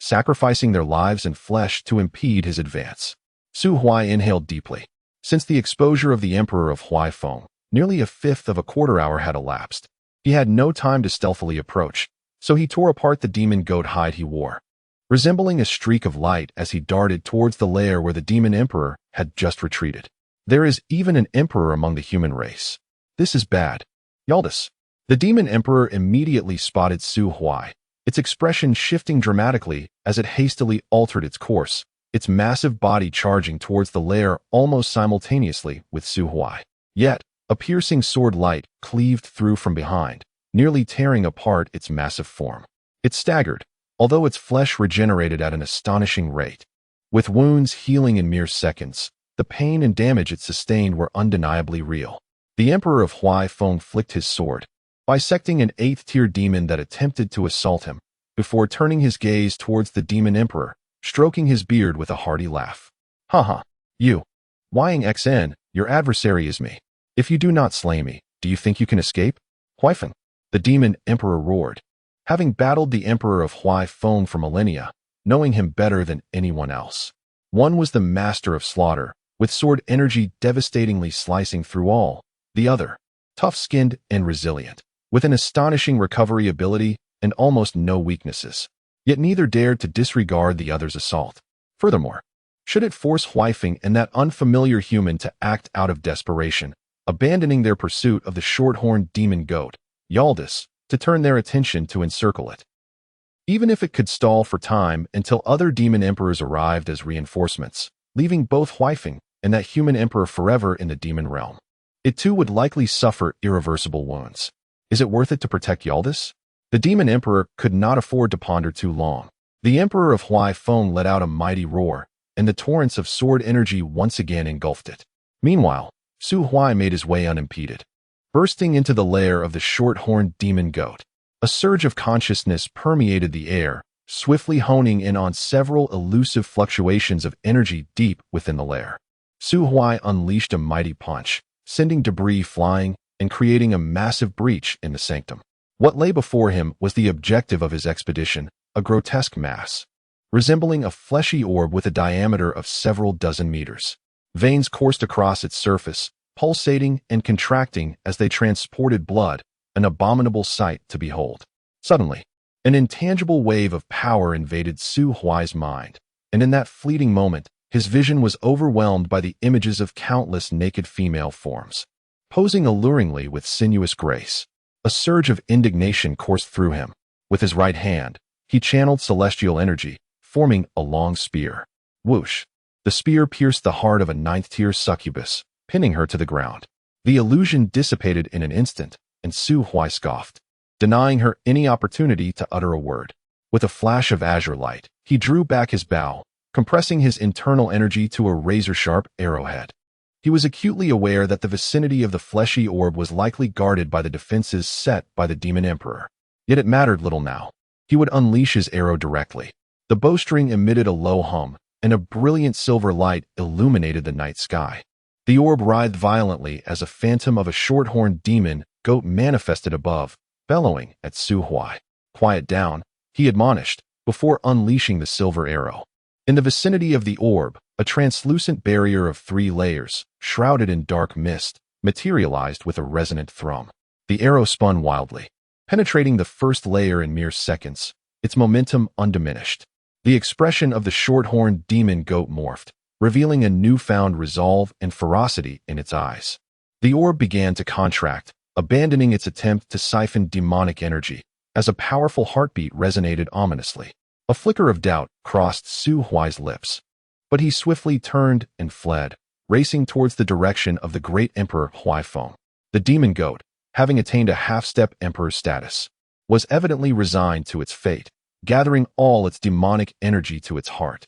sacrificing their lives and flesh to impede his advance. Su Huai inhaled deeply. Since the exposure of the Emperor of Huaifeng, nearly a fifth of a quarter hour had elapsed. He had no time to stealthily approach, so he tore apart the demon goat hide he wore, resembling a streak of light as he darted towards the lair where the Demon Emperor had just retreated. There is even an emperor among the human race. This is bad. Yaldis. The Demon Emperor immediately spotted Su Huai, its expression shifting dramatically as it hastily altered its course, its massive body charging towards the lair almost simultaneously with Su Huai. Yet, a piercing sword light cleaved through from behind, nearly tearing apart its massive form. It staggered, although its flesh regenerated at an astonishing rate. With wounds healing in mere seconds, the pain and damage it sustained were undeniably real. The Emperor of Huaifeng flicked his sword, bisecting an 8th tier demon that attempted to assault him, before turning his gaze towards the Demon Emperor, stroking his beard with a hearty laugh. Haha, you. Ying XN, your adversary is me. If you do not slay me, do you think you can escape? Huaifeng, the Demon Emperor roared. Having battled the Emperor of Huaifeng for millennia, knowing him better than anyone else. One was the master of slaughter, with sword energy devastatingly slicing through all. The other, tough-skinned and resilient, with an astonishing recovery ability and almost no weaknesses. Yet neither dared to disregard the other's assault. Furthermore, should it force Huaifeng and that unfamiliar human to act out of desperation, abandoning their pursuit of the short-horned demon goat, Yaldis, to turn their attention to encircle it. Even if it could stall for time until other demon emperors arrived as reinforcements, leaving both Huaifeng and that human emperor forever in the demon realm, it too would likely suffer irreversible wounds. Is it worth it to protect Yaldis? The demon emperor could not afford to ponder too long. The Emperor of Huaifeng let out a mighty roar, and the torrents of sword energy once again engulfed it. Meanwhile, Su Huai made his way unimpeded, bursting into the lair of the short-horned demon goat. A surge of consciousness permeated the air, swiftly honing in on several elusive fluctuations of energy deep within the lair. Su Huai unleashed a mighty punch, sending debris flying and creating a massive breach in the sanctum. What lay before him was the objective of his expedition, a grotesque mass, resembling a fleshy orb with a diameter of several dozen meters. Veins coursed across its surface, pulsating and contracting as they transported blood, an abominable sight to behold. Suddenly, an intangible wave of power invaded Su Huai's mind, and in that fleeting moment, his vision was overwhelmed by the images of countless naked female forms, posing alluringly with sinuous grace. A surge of indignation coursed through him. With his right hand, he channeled celestial energy, forming a long spear. Whoosh! The spear pierced the heart of a 9th tier succubus, pinning her to the ground. The illusion dissipated in an instant, and Su Huai scoffed, denying her any opportunity to utter a word. With a flash of azure light, he drew back his bow, compressing his internal energy to a razor-sharp arrowhead. He was acutely aware that the vicinity of the fleshy orb was likely guarded by the defenses set by the Demon Emperor. Yet it mattered little now. He would unleash his arrow directly. The bowstring emitted a low hum, and a brilliant silver light illuminated the night sky. The orb writhed violently as a phantom of a short-horned demon goat manifested above, bellowing at Su Huai. "Quiet down," he admonished, before unleashing the silver arrow. In the vicinity of the orb, a translucent barrier of 3 layers, shrouded in dark mist, materialized with a resonant thrum. The arrow spun wildly, penetrating the first layer in mere seconds, its momentum undiminished. The expression of the short-horned demon goat morphed, revealing a newfound resolve and ferocity in its eyes. The orb began to contract, abandoning its attempt to siphon demonic energy, as a powerful heartbeat resonated ominously. A flicker of doubt crossed Su Huai's lips, but he swiftly turned and fled, racing towards the direction of the great Emperor Huaifeng. The demon goat, having attained a half-step emperor status, was evidently resigned to its fate, gathering all its demonic energy to its heart,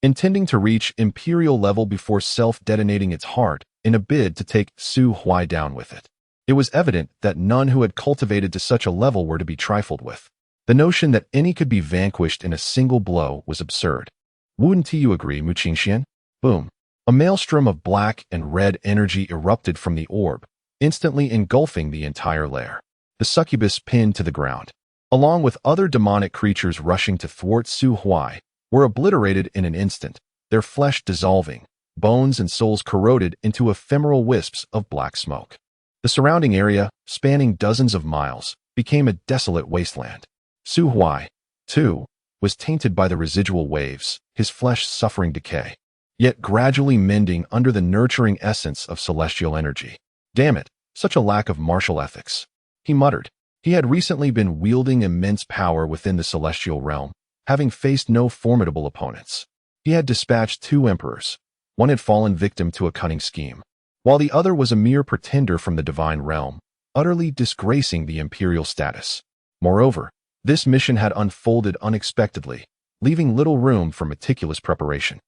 intending to reach imperial level before self-detonating its heart in a bid to take Su Huai down with it. It was evident that none who had cultivated to such a level were to be trifled with. The notion that any could be vanquished in a single blow was absurd. "Wouldn't you agree, Mu Qingxian?" Boom. A maelstrom of black and red energy erupted from the orb, instantly engulfing the entire lair. The succubus pinned to the ground, along with other demonic creatures rushing to thwart Su Huai, were obliterated in an instant, their flesh dissolving, bones and souls corroded into ephemeral wisps of black smoke. The surrounding area, spanning dozens of miles, became a desolate wasteland. Su Huai, too, was tainted by the residual waves, his flesh suffering decay, yet gradually mending under the nurturing essence of celestial energy. "Damn it, such a lack of martial ethics," he muttered. He had recently been wielding immense power within the celestial realm, having faced no formidable opponents. He had dispatched 2 emperors. One had fallen victim to a cunning scheme, while the other was a mere pretender from the divine realm, utterly disgracing the imperial status. Moreover, this mission had unfolded unexpectedly, leaving little room for meticulous preparation.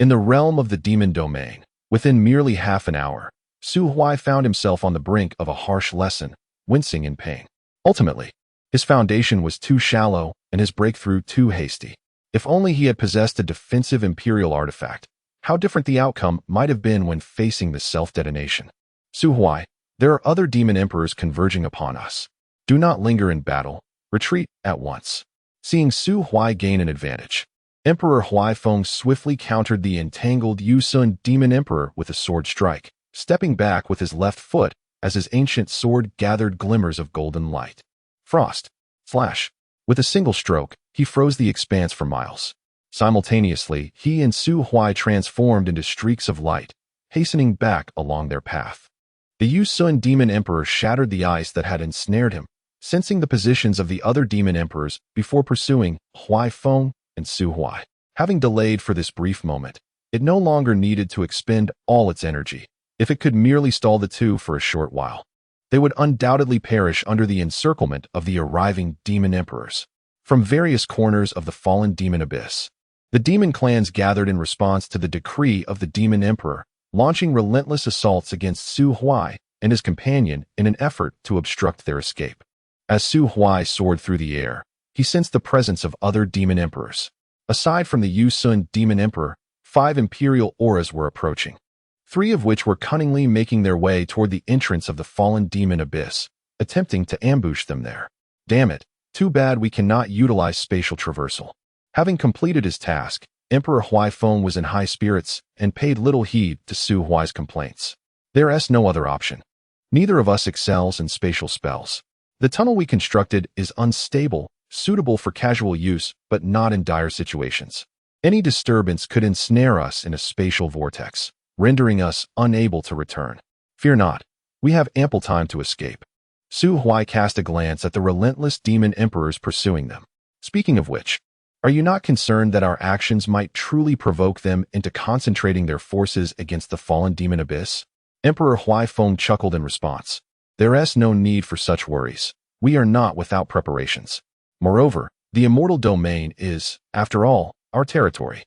In the realm of the demon domain, within merely half an hour, Su Huai found himself on the brink of a harsh lesson, wincing in pain. Ultimately, his foundation was too shallow and his breakthrough too hasty. If only he had possessed a defensive imperial artifact, how different the outcome might have been when facing the self-detonation. "Su Huai, there are other demon emperors converging upon us. Do not linger in battle. Retreat at once." Seeing Su Huai gain an advantage, Emperor Huaifeng swiftly countered the entangled Yusun demon emperor with a sword strike, stepping back with his left foot as his ancient sword gathered glimmers of golden light. Frost. Flash. With a single stroke, he froze the expanse for miles. Simultaneously, he and Su Huai transformed into streaks of light, hastening back along their path. The Yusun demon emperor shattered the ice that had ensnared him, sensing the positions of the other demon emperors before pursuing Huaifeng and Su Huai. Having delayed for this brief moment, it no longer needed to expend all its energy. If it could merely stall the two for a short while, they would undoubtedly perish under the encirclement of the arriving demon emperors. From various corners of the fallen demon abyss, the demon clans gathered in response to the decree of the demon emperor, launching relentless assaults against Su Huai and his companion in an effort to obstruct their escape. As Su Huai soared through the air, he sensed the presence of other demon emperors. Aside from the Yusun demon emperor, 5 imperial auras were approaching, 3 of which were cunningly making their way toward the entrance of the fallen demon abyss, attempting to ambush them there. "Damn it, too bad we cannot utilize spatial traversal." Having completed his task, Emperor Huaifeng was in high spirits and paid little heed to Su Huai's complaints. "There is no other option. Neither of us excels in spatial spells. The tunnel we constructed is unstable, suitable for casual use, but not in dire situations. Any disturbance could ensnare us in a spatial vortex, rendering us unable to return. Fear not, we have ample time to escape." Su Huai cast a glance at the relentless demon emperors pursuing them. "Speaking of which, are you not concerned that our actions might truly provoke them into concentrating their forces against the fallen demon abyss?" Emperor Huaifeng chuckled in response. "There is no need for such worries. We are not without preparations. Moreover, the immortal domain is, after all, our territory.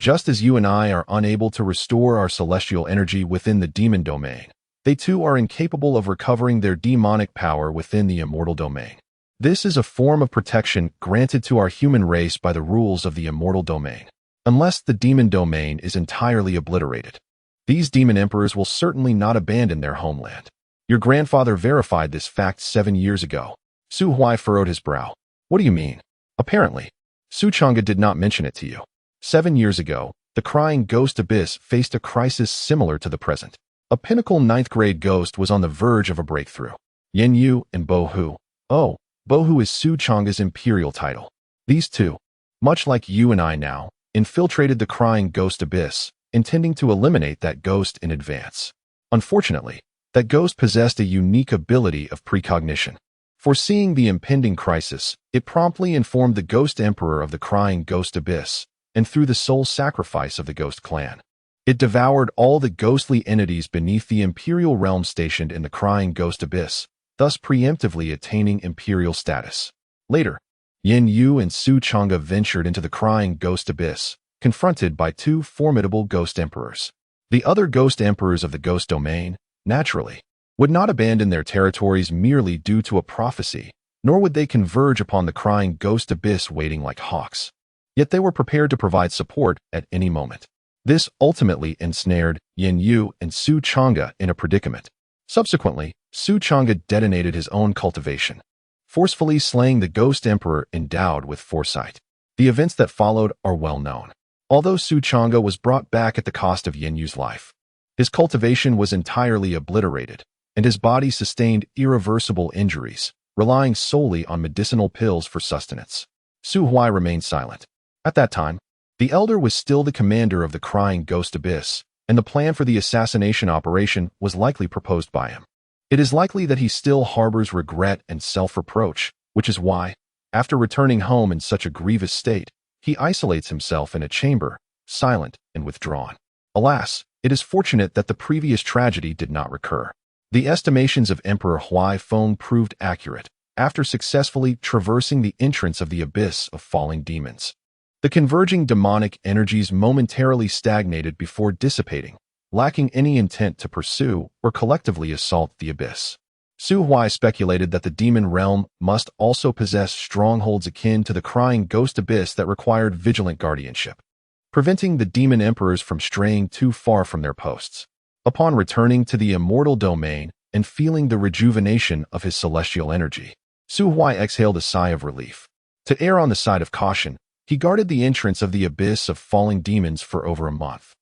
Just as you and I are unable to restore our celestial energy within the demon domain, they too are incapable of recovering their demonic power within the immortal domain. This is a form of protection granted to our human race by the rules of the immortal domain. Unless the demon domain is entirely obliterated, these demon emperors will certainly not abandon their homeland. Your grandfather verified this fact 7 years ago. Su Huai furrowed his brow. What do you mean? Apparently, Su Chang'e did not mention it to you. 7 years ago, the crying ghost abyss faced a crisis similar to the present. A pinnacle 9th-grade ghost was on the verge of a breakthrough. Yin Yu and Bo Hu. Oh, Bo Hu is Su Chang'e's imperial title. These two, much like you and I now, infiltrated the crying ghost abyss, intending to eliminate that ghost in advance. Unfortunately, that ghost possessed a unique ability of precognition. Foreseeing the impending crisis, it promptly informed the ghost emperor of the crying ghost abyss, and through the soul sacrifice of the ghost clan, it devoured all the ghostly entities beneath the imperial realm stationed in the crying ghost abyss, thus preemptively attaining imperial status. Later, Yin Yu and Su Chang'e ventured into the crying ghost abyss, confronted by two formidable ghost emperors. The other ghost emperors of the ghost domain, naturally, would not abandon their territories merely due to a prophecy, nor would they converge upon the crying ghost abyss waiting like hawks. Yet they were prepared to provide support at any moment. This ultimately ensnared Yin Yu and Su Chang'e in a predicament. Subsequently, Su Chang'e detonated his own cultivation, forcefully slaying the ghost emperor endowed with foresight. The events that followed are well known. Although Su Chang'e was brought back at the cost of Yin Yu's life, his cultivation was entirely obliterated, and his body sustained irreversible injuries, relying solely on medicinal pills for sustenance. Su Huai remained silent. At that time, the elder was still the commander of the crying ghost abyss, and the plan for the assassination operation was likely proposed by him. It is likely that he still harbors regret and self-reproach, which is why, after returning home in such a grievous state, he isolates himself in a chamber, silent and withdrawn. Alas, it is fortunate that the previous tragedy did not recur. The estimations of Emperor Huai Feng proved accurate, after successfully traversing the entrance of the abyss of falling demons. The converging demonic energies momentarily stagnated before dissipating, lacking any intent to pursue or collectively assault the abyss. Su Huai speculated that the demon realm must also possess strongholds akin to the crying ghost abyss that required vigilant guardianship, preventing the demon emperors from straying too far from their posts. Upon returning to the immortal domain and feeling the rejuvenation of his celestial energy, Su Huai exhaled a sigh of relief. To err on the side of caution, he guarded the entrance of the abyss of falling demons for over a month.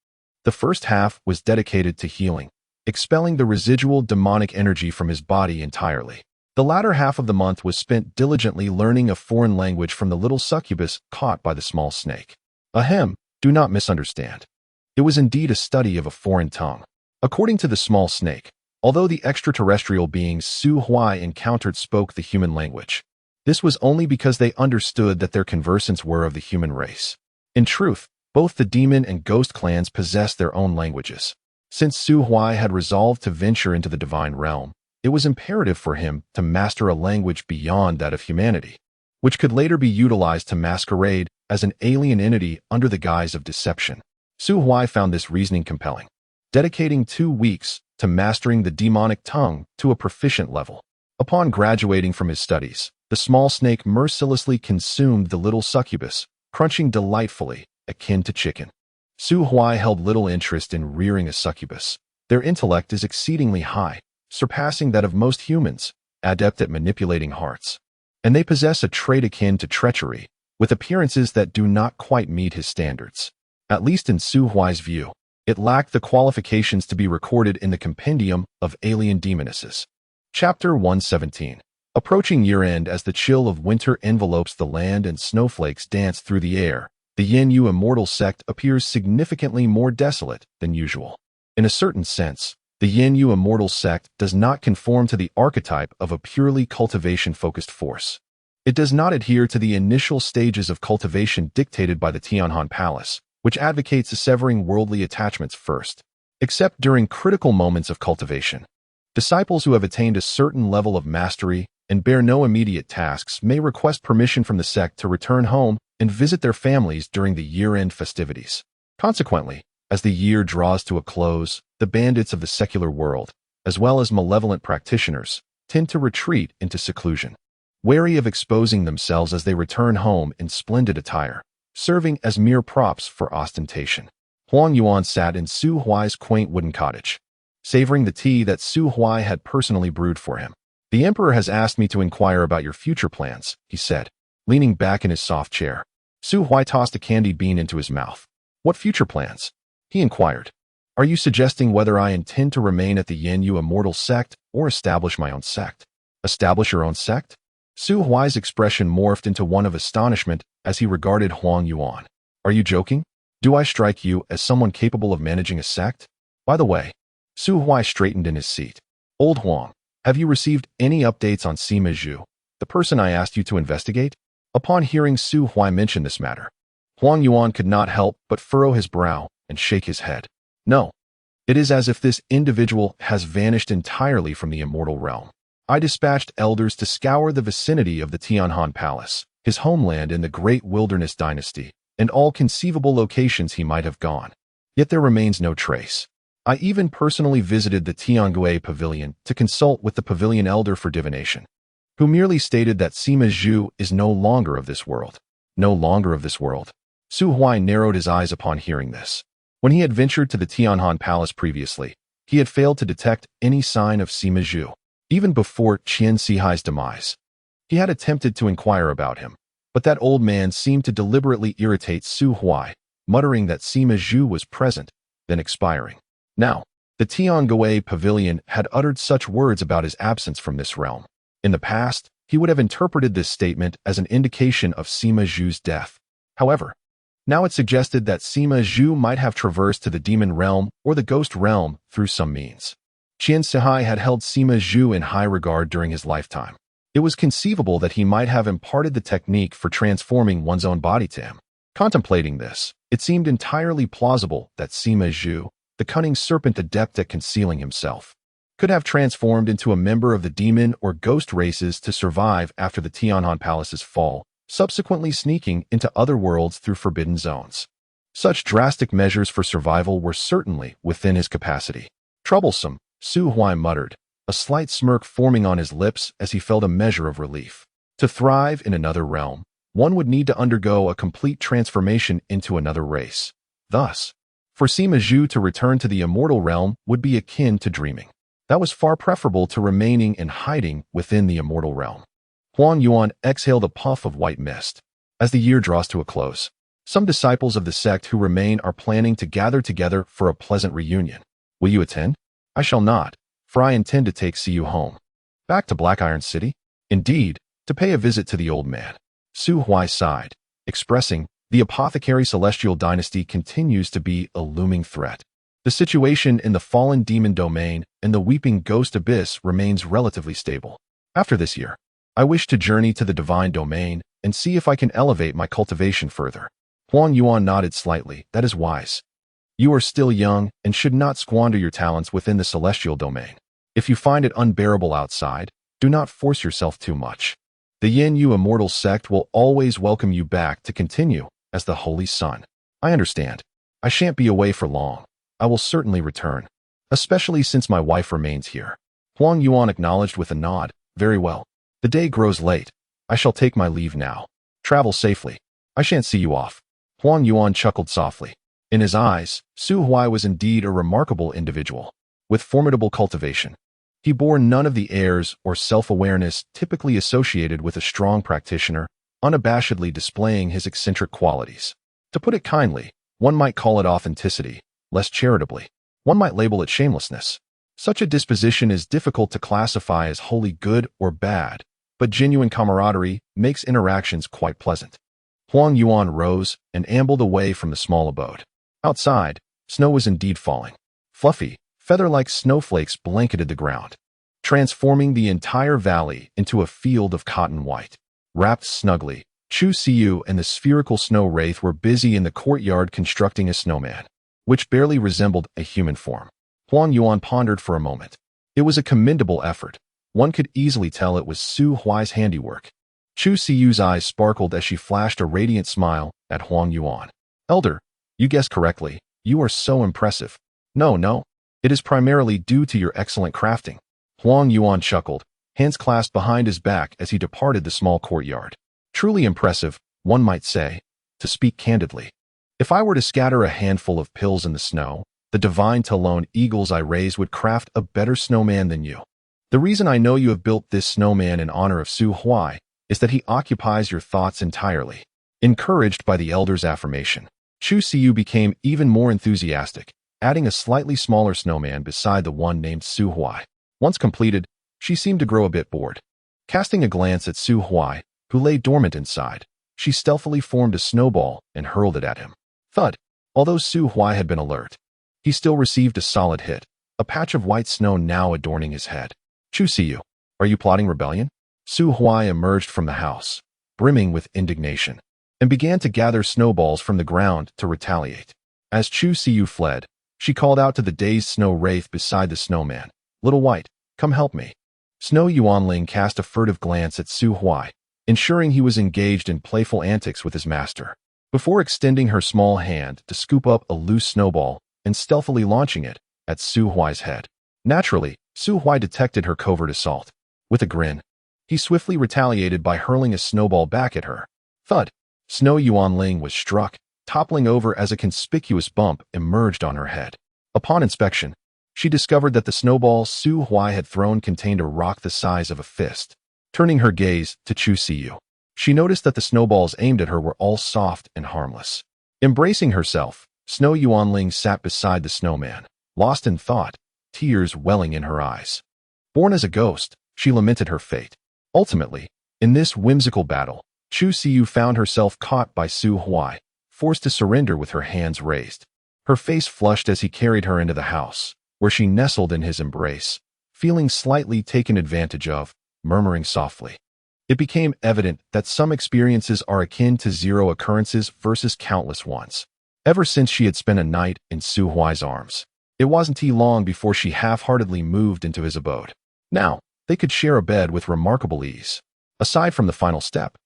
The first half was dedicated to healing, expelling the residual demonic energy from his body entirely. The latter half of the month was spent diligently learning a foreign language from the little succubus caught by the small snake. Ahem, do not misunderstand. It was indeed a study of a foreign tongue. According to the small snake, although the extraterrestrial beings Su Huai encountered spoke the human language, this was only because they understood that their conversants were of the human race. In truth, both the demon and ghost clans possessed their own languages. Since Su Huai had resolved to venture into the divine realm, it was imperative for him to master a language beyond that of humanity, which could later be utilized to masquerade as an alien entity under the guise of deception. Su Huai found this reasoning compelling, dedicating 2 weeks to mastering the demonic tongue to a proficient level. Upon graduating from his studies, the small snake mercilessly consumed the little succubus, crunching delightfully, akin to chicken. Su Huai held little interest in rearing a succubus. Their intellect is exceedingly high, surpassing that of most humans, adept at manipulating hearts. And they possess a trait akin to treachery, with appearances that do not quite meet his standards. At least in Su Huai's view, it lacked the qualifications to be recorded in the compendium of alien demonesses. Chapter 117. Approaching year-end as the chill of winter envelopes the land and snowflakes dance through the air, the Yin Yu immortal sect appears significantly more desolate than usual. In a certain sense, the Yin Yu immortal sect does not conform to the archetype of a purely cultivation-focused force. It does not adhere to the initial stages of cultivation dictated by the Tianhan Palace, which advocates severing worldly attachments first. Except during critical moments of cultivation, disciples who have attained a certain level of mastery and bear no immediate tasks may request permission from the sect to return home and visit their families during the year-end festivities. Consequently, as the year draws to a close, the bandits of the secular world, as well as malevolent practitioners, tend to retreat into seclusion, wary of exposing themselves as they return home in splendid attire, serving as mere props for ostentation. Huang Yuan sat in Su Huai's quaint wooden cottage, savoring the tea that Su Huai had personally brewed for him. "The emperor has asked me to inquire about your future plans," he said, leaning back in his soft chair. Su Huai tossed a candied bean into his mouth. "What future plans?" he inquired. "Are you suggesting whether I intend to remain at the Yin-Yu immortal sect or establish my own sect?" "Establish your own sect?" Su Huai's expression morphed into one of astonishment as he regarded Huang Yuan. "Are you joking? Do I strike you as someone capable of managing a sect? By the way," Su Huai straightened in his seat. "Old Huang, have you received any updates on Sima Zhu, the person I asked you to investigate?" Upon hearing Su Huai mention this matter, Huang Yuan could not help but furrow his brow and shake his head. "No. It is as if this individual has vanished entirely from the immortal realm. I dispatched elders to scour the vicinity of the Tianhan Palace, his homeland in the Great Wilderness Dynasty, and all conceivable locations he might have gone. Yet there remains no trace. I even personally visited the Tiangui Pavilion to consult with the pavilion elder for divination, who merely stated that Sima Zhu is no longer of this world." "No longer of this world?" Su Huai narrowed his eyes upon hearing this. When he had ventured to the Tianhan Palace previously, he had failed to detect any sign of Sima Zhu. Even before Qian Sihai's demise, he had attempted to inquire about him, but that old man seemed to deliberately irritate Su Huai, muttering that Sima Zhu was present, then expiring. Now, the Tiangui Pavilion had uttered such words about his absence from this realm. In the past, he would have interpreted this statement as an indication of Sima Zhu's death. However, now it suggested that Sima Zhu might have traversed to the demon realm or the ghost realm through some means. Qian Sihai had held Sima Zhu in high regard during his lifetime. It was conceivable that he might have imparted the technique for transforming one's own body to him. Contemplating this, it seemed entirely plausible that Sima Zhu, the cunning serpent adept at concealing himself, could have transformed into a member of the demon or ghost races to survive after the Tianhan Palace's fall, subsequently sneaking into other worlds through forbidden zones. Such drastic measures for survival were certainly within his capacity. "Troublesome," Su Huai muttered, a slight smirk forming on his lips as he felt a measure of relief. To thrive in another realm, one would need to undergo a complete transformation into another race. Thus, for Sima Zhu to return to the immortal realm would be akin to dreaming. That was far preferable to remaining and hiding within the immortal realm. Huang Yuan exhaled a puff of white mist. As the year draws to a close, some disciples of the sect who remain are planning to gather together for a pleasant reunion. Will you attend? I shall not, for I intend to take Siyu home. Back to Black Iron City? Indeed, to pay a visit to the old man. Su Huai sighed, expressing, the apothecary celestial dynasty continues to be a looming threat. The situation in the fallen demon domain and the weeping ghost abyss remains relatively stable. After this year, I wish to journey to the divine domain and see if I can elevate my cultivation further. Huang Yuan nodded slightly. That is wise. You are still young and should not squander your talents within the celestial domain. If you find it unbearable outside, do not force yourself too much. The Yin-Yu immortal sect will always welcome you back to continue as the Holy Sun. I understand. I shan't be away for long. I will certainly return, especially since my wife remains here. Huang Yuan acknowledged with a nod. Very well. The day grows late. I shall take my leave now. Travel safely. I shan't see you off. Huang Yuan chuckled softly. In his eyes, Su Huai was indeed a remarkable individual, with formidable cultivation. He bore none of the airs or self-awareness typically associated with a strong practitioner, unabashedly displaying his eccentric qualities. To put it kindly, one might call it authenticity. Less charitably, one might label it shamelessness. Such a disposition is difficult to classify as wholly good or bad, but genuine camaraderie makes interactions quite pleasant. Huang Yuan rose and ambled away from the small abode. Outside, snow was indeed falling. Fluffy, feather-like snowflakes blanketed the ground, transforming the entire valley into a field of cotton white. Wrapped snugly, Chu Siyu and the spherical snow wraith were busy in the courtyard constructing a snowman, which barely resembled a human form. Huang Yuan pondered for a moment. It was a commendable effort. One could easily tell it was Su Huai's handiwork. Chu Siyu's eyes sparkled as she flashed a radiant smile at Huang Yuan. Elder, You guessed correctly. You are so impressive. No. It is primarily due to your excellent crafting. Huang Yuan chuckled, hands clasped behind his back as he departed the small courtyard. Truly impressive, one might say, to speak candidly. If I were to scatter a handful of pills in the snow, the divine Talon eagles I raised would craft a better snowman than you. The reason I know you have built this snowman in honor of Su Huai is that he occupies your thoughts entirely. Encouraged by the elder's affirmation, Chu Siyu became even more enthusiastic, adding a slightly smaller snowman beside the one named Su Huai. Once completed, she seemed to grow a bit bored. Casting a glance at Su Huai, who lay dormant inside, she stealthily formed a snowball and hurled it at him. Thud! Although Su Huai had been alert, he still received a solid hit, a patch of white snow now adorning his head. Chu Siyu, are you plotting rebellion? Su Huai emerged from the house, brimming with indignation, and began to gather snowballs from the ground to retaliate. As Chu Siyu fled, she called out to the dazed snow wraith beside the snowman, "Little White, come help me." Snow Yuanling cast a furtive glance at Su Huai, ensuring he was engaged in playful antics with his master, before extending her small hand to scoop up a loose snowball and stealthily launching it at Su Huai's head. Naturally, Su Huai detected her covert assault. With a grin, he swiftly retaliated by hurling a snowball back at her. Thud! Snow Yuanling was struck, toppling over as a conspicuous bump emerged on her head. Upon inspection, she discovered that the snowball Su Huai had thrown contained a rock the size of a fist. Turning her gaze to Chu Siyu, she noticed that the snowballs aimed at her were all soft and harmless. Embracing herself, Snow Yuanling sat beside the snowman, lost in thought, tears welling in her eyes. Born as a ghost, she lamented her fate. Ultimately, in this whimsical battle, Chu Siyu found herself caught by Su Huai, forced to surrender with her hands raised. Her face flushed as he carried her into the house, where she nestled in his embrace, feeling slightly taken advantage of, murmuring softly. It became evident that some experiences are akin to zero occurrences versus countless ones. Ever since she had spent a night in Su Huai's arms, it wasn't long before she half-heartedly moved into his abode. Now, they could share a bed with remarkable ease. Aside from the final step,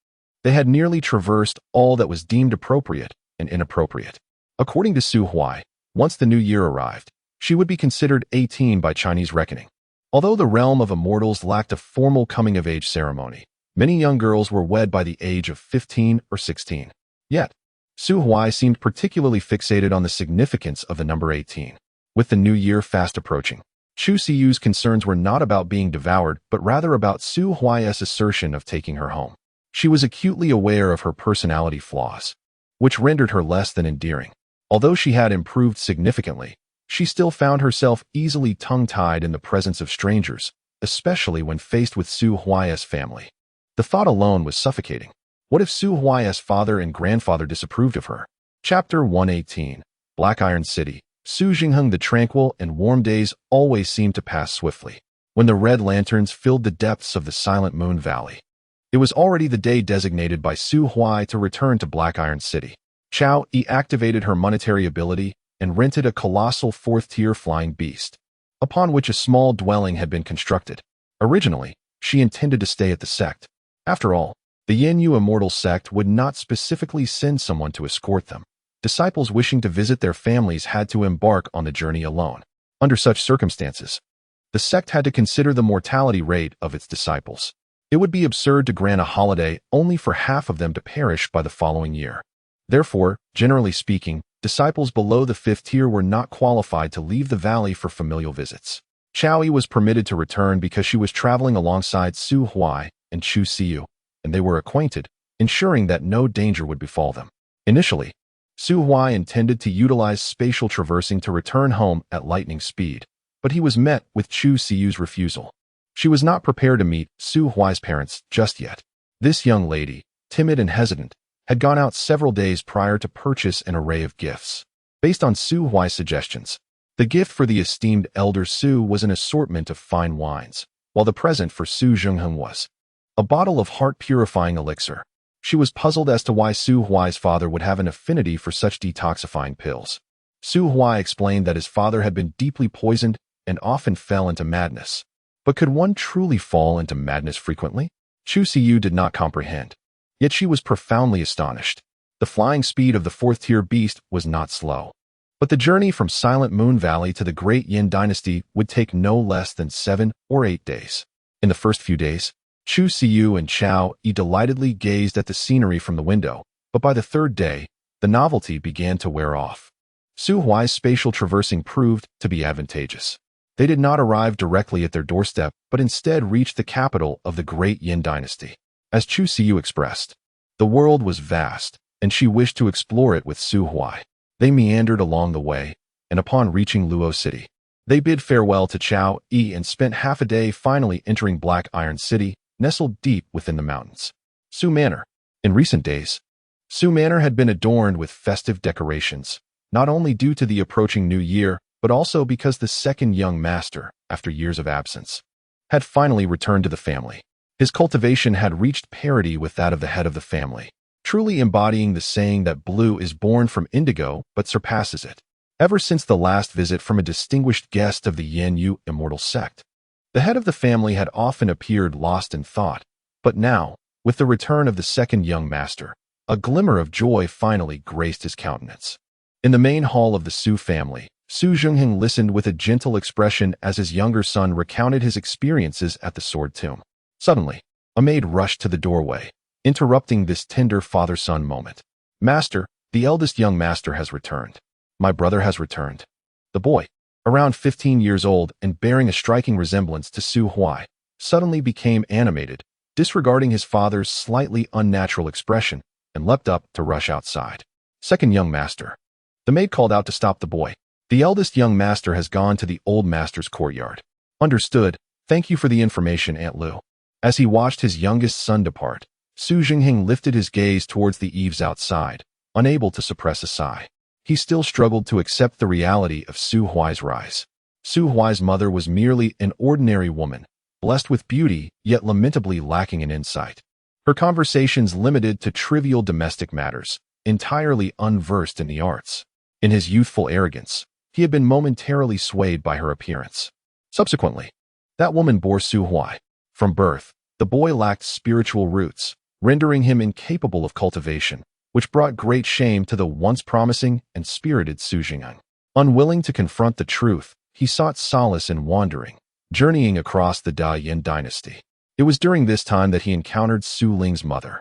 they had nearly traversed all that was deemed appropriate and inappropriate. According to Su Huai, once the new year arrived, she would be considered 18 by Chinese reckoning. Although the realm of immortals lacked a formal coming-of-age ceremony, many young girls were wed by the age of 15 or 16. Yet, Su Huai seemed particularly fixated on the significance of the number 18. With the new year fast approaching, Chu Siyu's concerns were not about being devoured, but rather about Su Huai's assertion of taking her home. She was acutely aware of her personality flaws, which rendered her less than endearing. Although she had improved significantly, she still found herself easily tongue-tied in the presence of strangers, especially when faced with Su Huai's family. The thought alone was suffocating. What if Su Huai's father and grandfather disapproved of her? Chapter 118, Black Iron City. Su Jingheng. The tranquil and warm days always seemed to pass swiftly, when the red lanterns filled the depths of the silent Moon Valley. It was already the day designated by Su Huai to return to Black Iron City. Chao Yi activated her monetary ability and rented a colossal fourth-tier flying beast, upon which a small dwelling had been constructed. Originally, she intended to stay at the sect. After all, the Yanyu Immortal sect would not specifically send someone to escort them. Disciples wishing to visit their families had to embark on the journey alone. Under such circumstances, the sect had to consider the mortality rate of its disciples. It would be absurd to grant a holiday only for half of them to perish by the following year. Therefore, generally speaking, disciples below the fifth tier were not qualified to leave the valley for familial visits. Chao Yi was permitted to return because she was traveling alongside Su Huai and Chu Siyu, and they were acquainted, ensuring that no danger would befall them. Initially, Su Huai intended to utilize spatial traversing to return home at lightning speed, but he was met with Chu Siyu's refusal. She was not prepared to meet Su Huai's parents just yet. This young lady, timid and hesitant, had gone out several days prior to purchase an array of gifts. Based on Su Huai's suggestions, the gift for the esteemed elder Su was an assortment of fine wines, while the present for Su Jingheng was a bottle of heart-purifying elixir. She was puzzled as to why Su Huai's father would have an affinity for such detoxifying pills. Su Huai explained that his father had been deeply poisoned and often fell into madness. But could one truly fall into madness frequently? Chu Siyu did not comprehend. Yet she was profoundly astonished. The flying speed of the fourth-tier beast was not slow. But the journey from Silent Moon Valley to the Great Yin Dynasty would take no less than 7 or 8 days. In the first few days, Chu Siyu and Chao Yi delightedly gazed at the scenery from the window, but by the third day, the novelty began to wear off. Su Huai's spatial traversing proved to be advantageous. They did not arrive directly at their doorstep, but instead reached the capital of the Great Yin Dynasty. As Chu Siyu expressed, the world was vast, and she wished to explore it with Su Huai. They meandered along the way, and upon reaching Luo City, they bid farewell to Chao Yi and spent half a day finally entering Black Iron City, nestled deep within the mountains. Su Manor. In recent days, Su Manor had been adorned with festive decorations, not only due to the approaching new year, but also because the second young master, after years of absence, had finally returned to the family. His cultivation had reached parity with that of the head of the family, truly embodying the saying that blue is born from indigo but surpasses it. Ever since the last visit from a distinguished guest of the Yin Yu immortal sect, the head of the family had often appeared lost in thought, but now, with the return of the second young master, a glimmer of joy finally graced his countenance. In the main hall of the Su family, Su Zhengheng listened with a gentle expression as his younger son recounted his experiences at the Sword Tomb. Suddenly, a maid rushed to the doorway, interrupting this tender father-son moment. "Master, the eldest young master has returned. My brother has returned." The boy, around 15 years old and bearing a striking resemblance to Su Huai, suddenly became animated, disregarding his father's slightly unnatural expression, and leapt up to rush outside. "Second young master." The maid called out to stop the boy. "The eldest young master has gone to the old master's courtyard." "Understood. Thank you for the information, Aunt Lu." As he watched his youngest son depart, Su Zhengheng lifted his gaze towards the eaves outside, unable to suppress a sigh. He still struggled to accept the reality of Su Huai's rise. Su Huai's mother was merely an ordinary woman, blessed with beauty, yet lamentably lacking in insight. Her conversations limited to trivial domestic matters, entirely unversed in the arts. In his youthful arrogance, he had been momentarily swayed by her appearance. Subsequently, that woman bore Su Huai. From birth, the boy lacked spiritual roots, rendering him incapable of cultivation, which brought great shame to the once promising and spirited Su Zhengheng. Unwilling to confront the truth, he sought solace in wandering, journeying across the Da Yin dynasty. It was during this time that he encountered Su Ling's mother.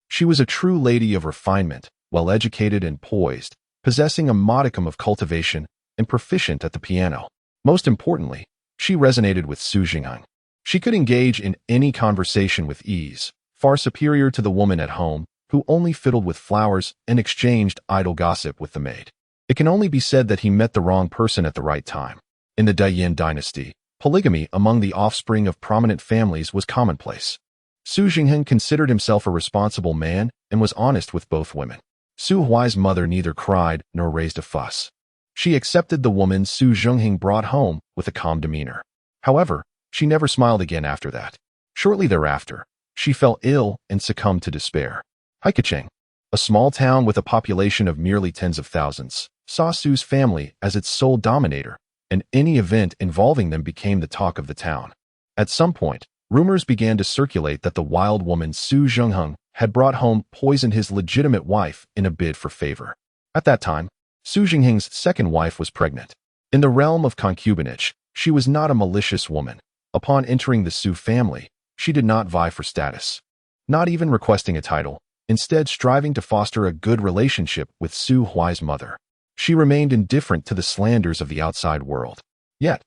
She was a true lady of refinement, well-educated and poised, possessing a modicum of cultivation and proficient at the piano. Most importantly, she resonated with Su Zhengheng. She could engage in any conversation with ease, far superior to the woman at home, who only fiddled with flowers and exchanged idle gossip with the maid. It can only be said that he met the wrong person at the right time. In the Da Yin dynasty, polygamy among the offspring of prominent families was commonplace. Su Zhengheng considered himself a responsible man and was honest with both women. Su Huai's mother neither cried nor raised a fuss. She accepted the woman Su Zhengheng brought home with a calm demeanor. However, she never smiled again after that. Shortly thereafter, she fell ill and succumbed to despair. Haikacheng, a small town with a population of merely tens of thousands, saw Su's family as its sole dominator, and any event involving them became the talk of the town. At some point, rumors began to circulate that the wild woman Su Zhengheng had brought home poisoned his legitimate wife in a bid for favor. At that time, Su Zhengheng's second wife was pregnant. In the realm of concubinage, she was not a malicious woman. Upon entering the Su family, she did not vie for status, not even requesting a title, instead striving to foster a good relationship with Su Huai's mother. She remained indifferent to the slanders of the outside world. Yet,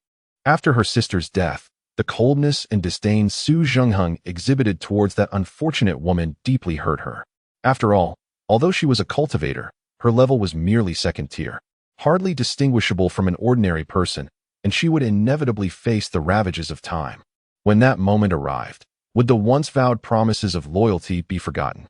after her sister's death, the coldness and disdain Su Zhengheng exhibited towards that unfortunate woman deeply hurt her. After all, although she was a cultivator, her level was merely second tier, hardly distinguishable from an ordinary person, and she would inevitably face the ravages of time. When that moment arrived, would the once vowed promises of loyalty be forgotten,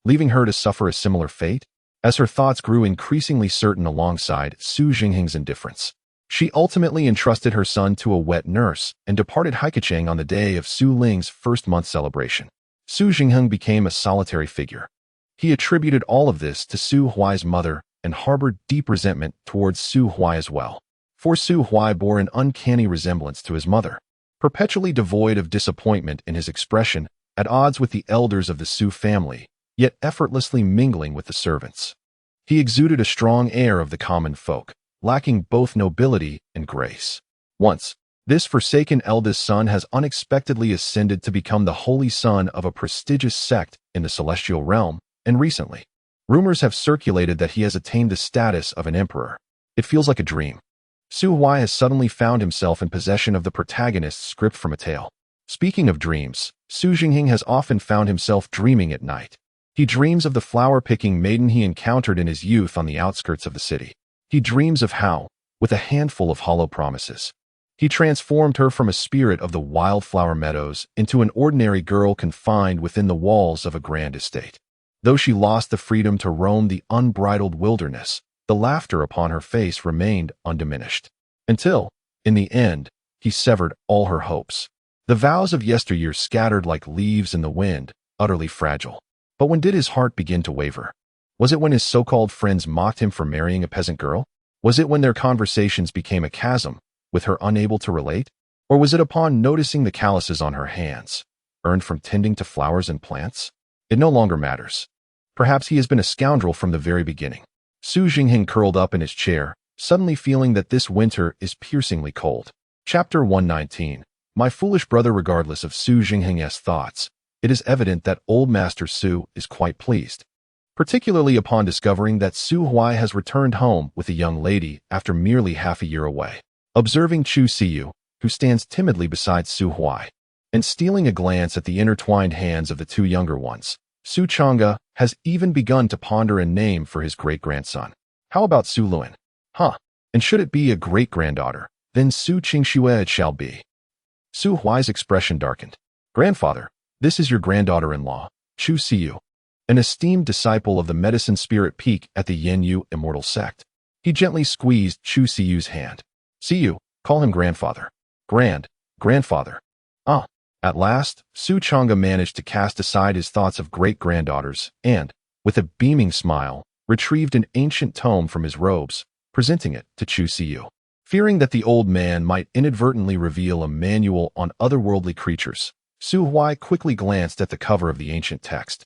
leaving her to suffer a similar fate? As her thoughts grew increasingly certain alongside Su Zhengheng's indifference, she ultimately entrusted her son to a wet nurse and departed Haikacheng on the day of Su Ling's first-month celebration. Su Zhengheng became a solitary figure. He attributed all of this to Su Huai's mother and harbored deep resentment towards Su Huai as well. For Su Huai bore an uncanny resemblance to his mother, perpetually devoid of disappointment in his expression, at odds with the elders of the Su family. yet effortlessly mingling with the servants. He exuded a strong air of the common folk, lacking both nobility and grace. Once, this forsaken eldest son has unexpectedly ascended to become the holy son of a prestigious sect in the celestial realm, and recently, rumors have circulated that he has attained the status of an emperor. It feels like a dream. Su Huai has suddenly found himself in possession of the protagonist's script from a tale. Speaking of dreams, Su Jinghing has often found himself dreaming at night. He dreams of the flower-picking maiden he encountered in his youth on the outskirts of the city. He dreams of how, with a handful of hollow promises, he transformed her from a spirit of the wildflower meadows into an ordinary girl confined within the walls of a grand estate. Though she lost the freedom to roam the unbridled wilderness, the laughter upon her face remained undiminished. Until, in the end, he severed all her hopes. The vows of yesteryear scattered like leaves in the wind, utterly fragile. But when did his heart begin to waver? Was it when his so-called friends mocked him for marrying a peasant girl? Was it when their conversations became a chasm, with her unable to relate? Or was it upon noticing the calluses on her hands, earned from tending to flowers and plants? It no longer matters. Perhaps he has been a scoundrel from the very beginning. Su Jinghing curled up in his chair, suddenly feeling that this winter is piercingly cold. Chapter 119. My foolish brother. Regardless of Su Jinghing's thoughts, it is evident that old Master Su is quite pleased, particularly upon discovering that Su Huai has returned home with a young lady after merely half a year away. Observing Chu Siyu, who stands timidly beside Su Huai, and stealing a glance at the intertwined hands of the two younger ones, Su Chang'e has even begun to ponder a name for his great-grandson. How about Su Luan? And should it be a great-granddaughter, then Su Qingxue it shall be. Su Huai's expression darkened. Grandfather, this is your granddaughter-in-law, Chu Siyu, an esteemed disciple of the medicine spirit peak at the Yenyu immortal sect. He gently squeezed Chu Siyu's hand. Siyu, call him grandfather. Grandfather. At last, Su Chang'e managed to cast aside his thoughts of great-granddaughters and, with a beaming smile, retrieved an ancient tome from his robes, presenting it to Chu Siyu. Fearing that the old man might inadvertently reveal a manual on otherworldly creatures, Su Huai quickly glanced at the cover of the ancient text.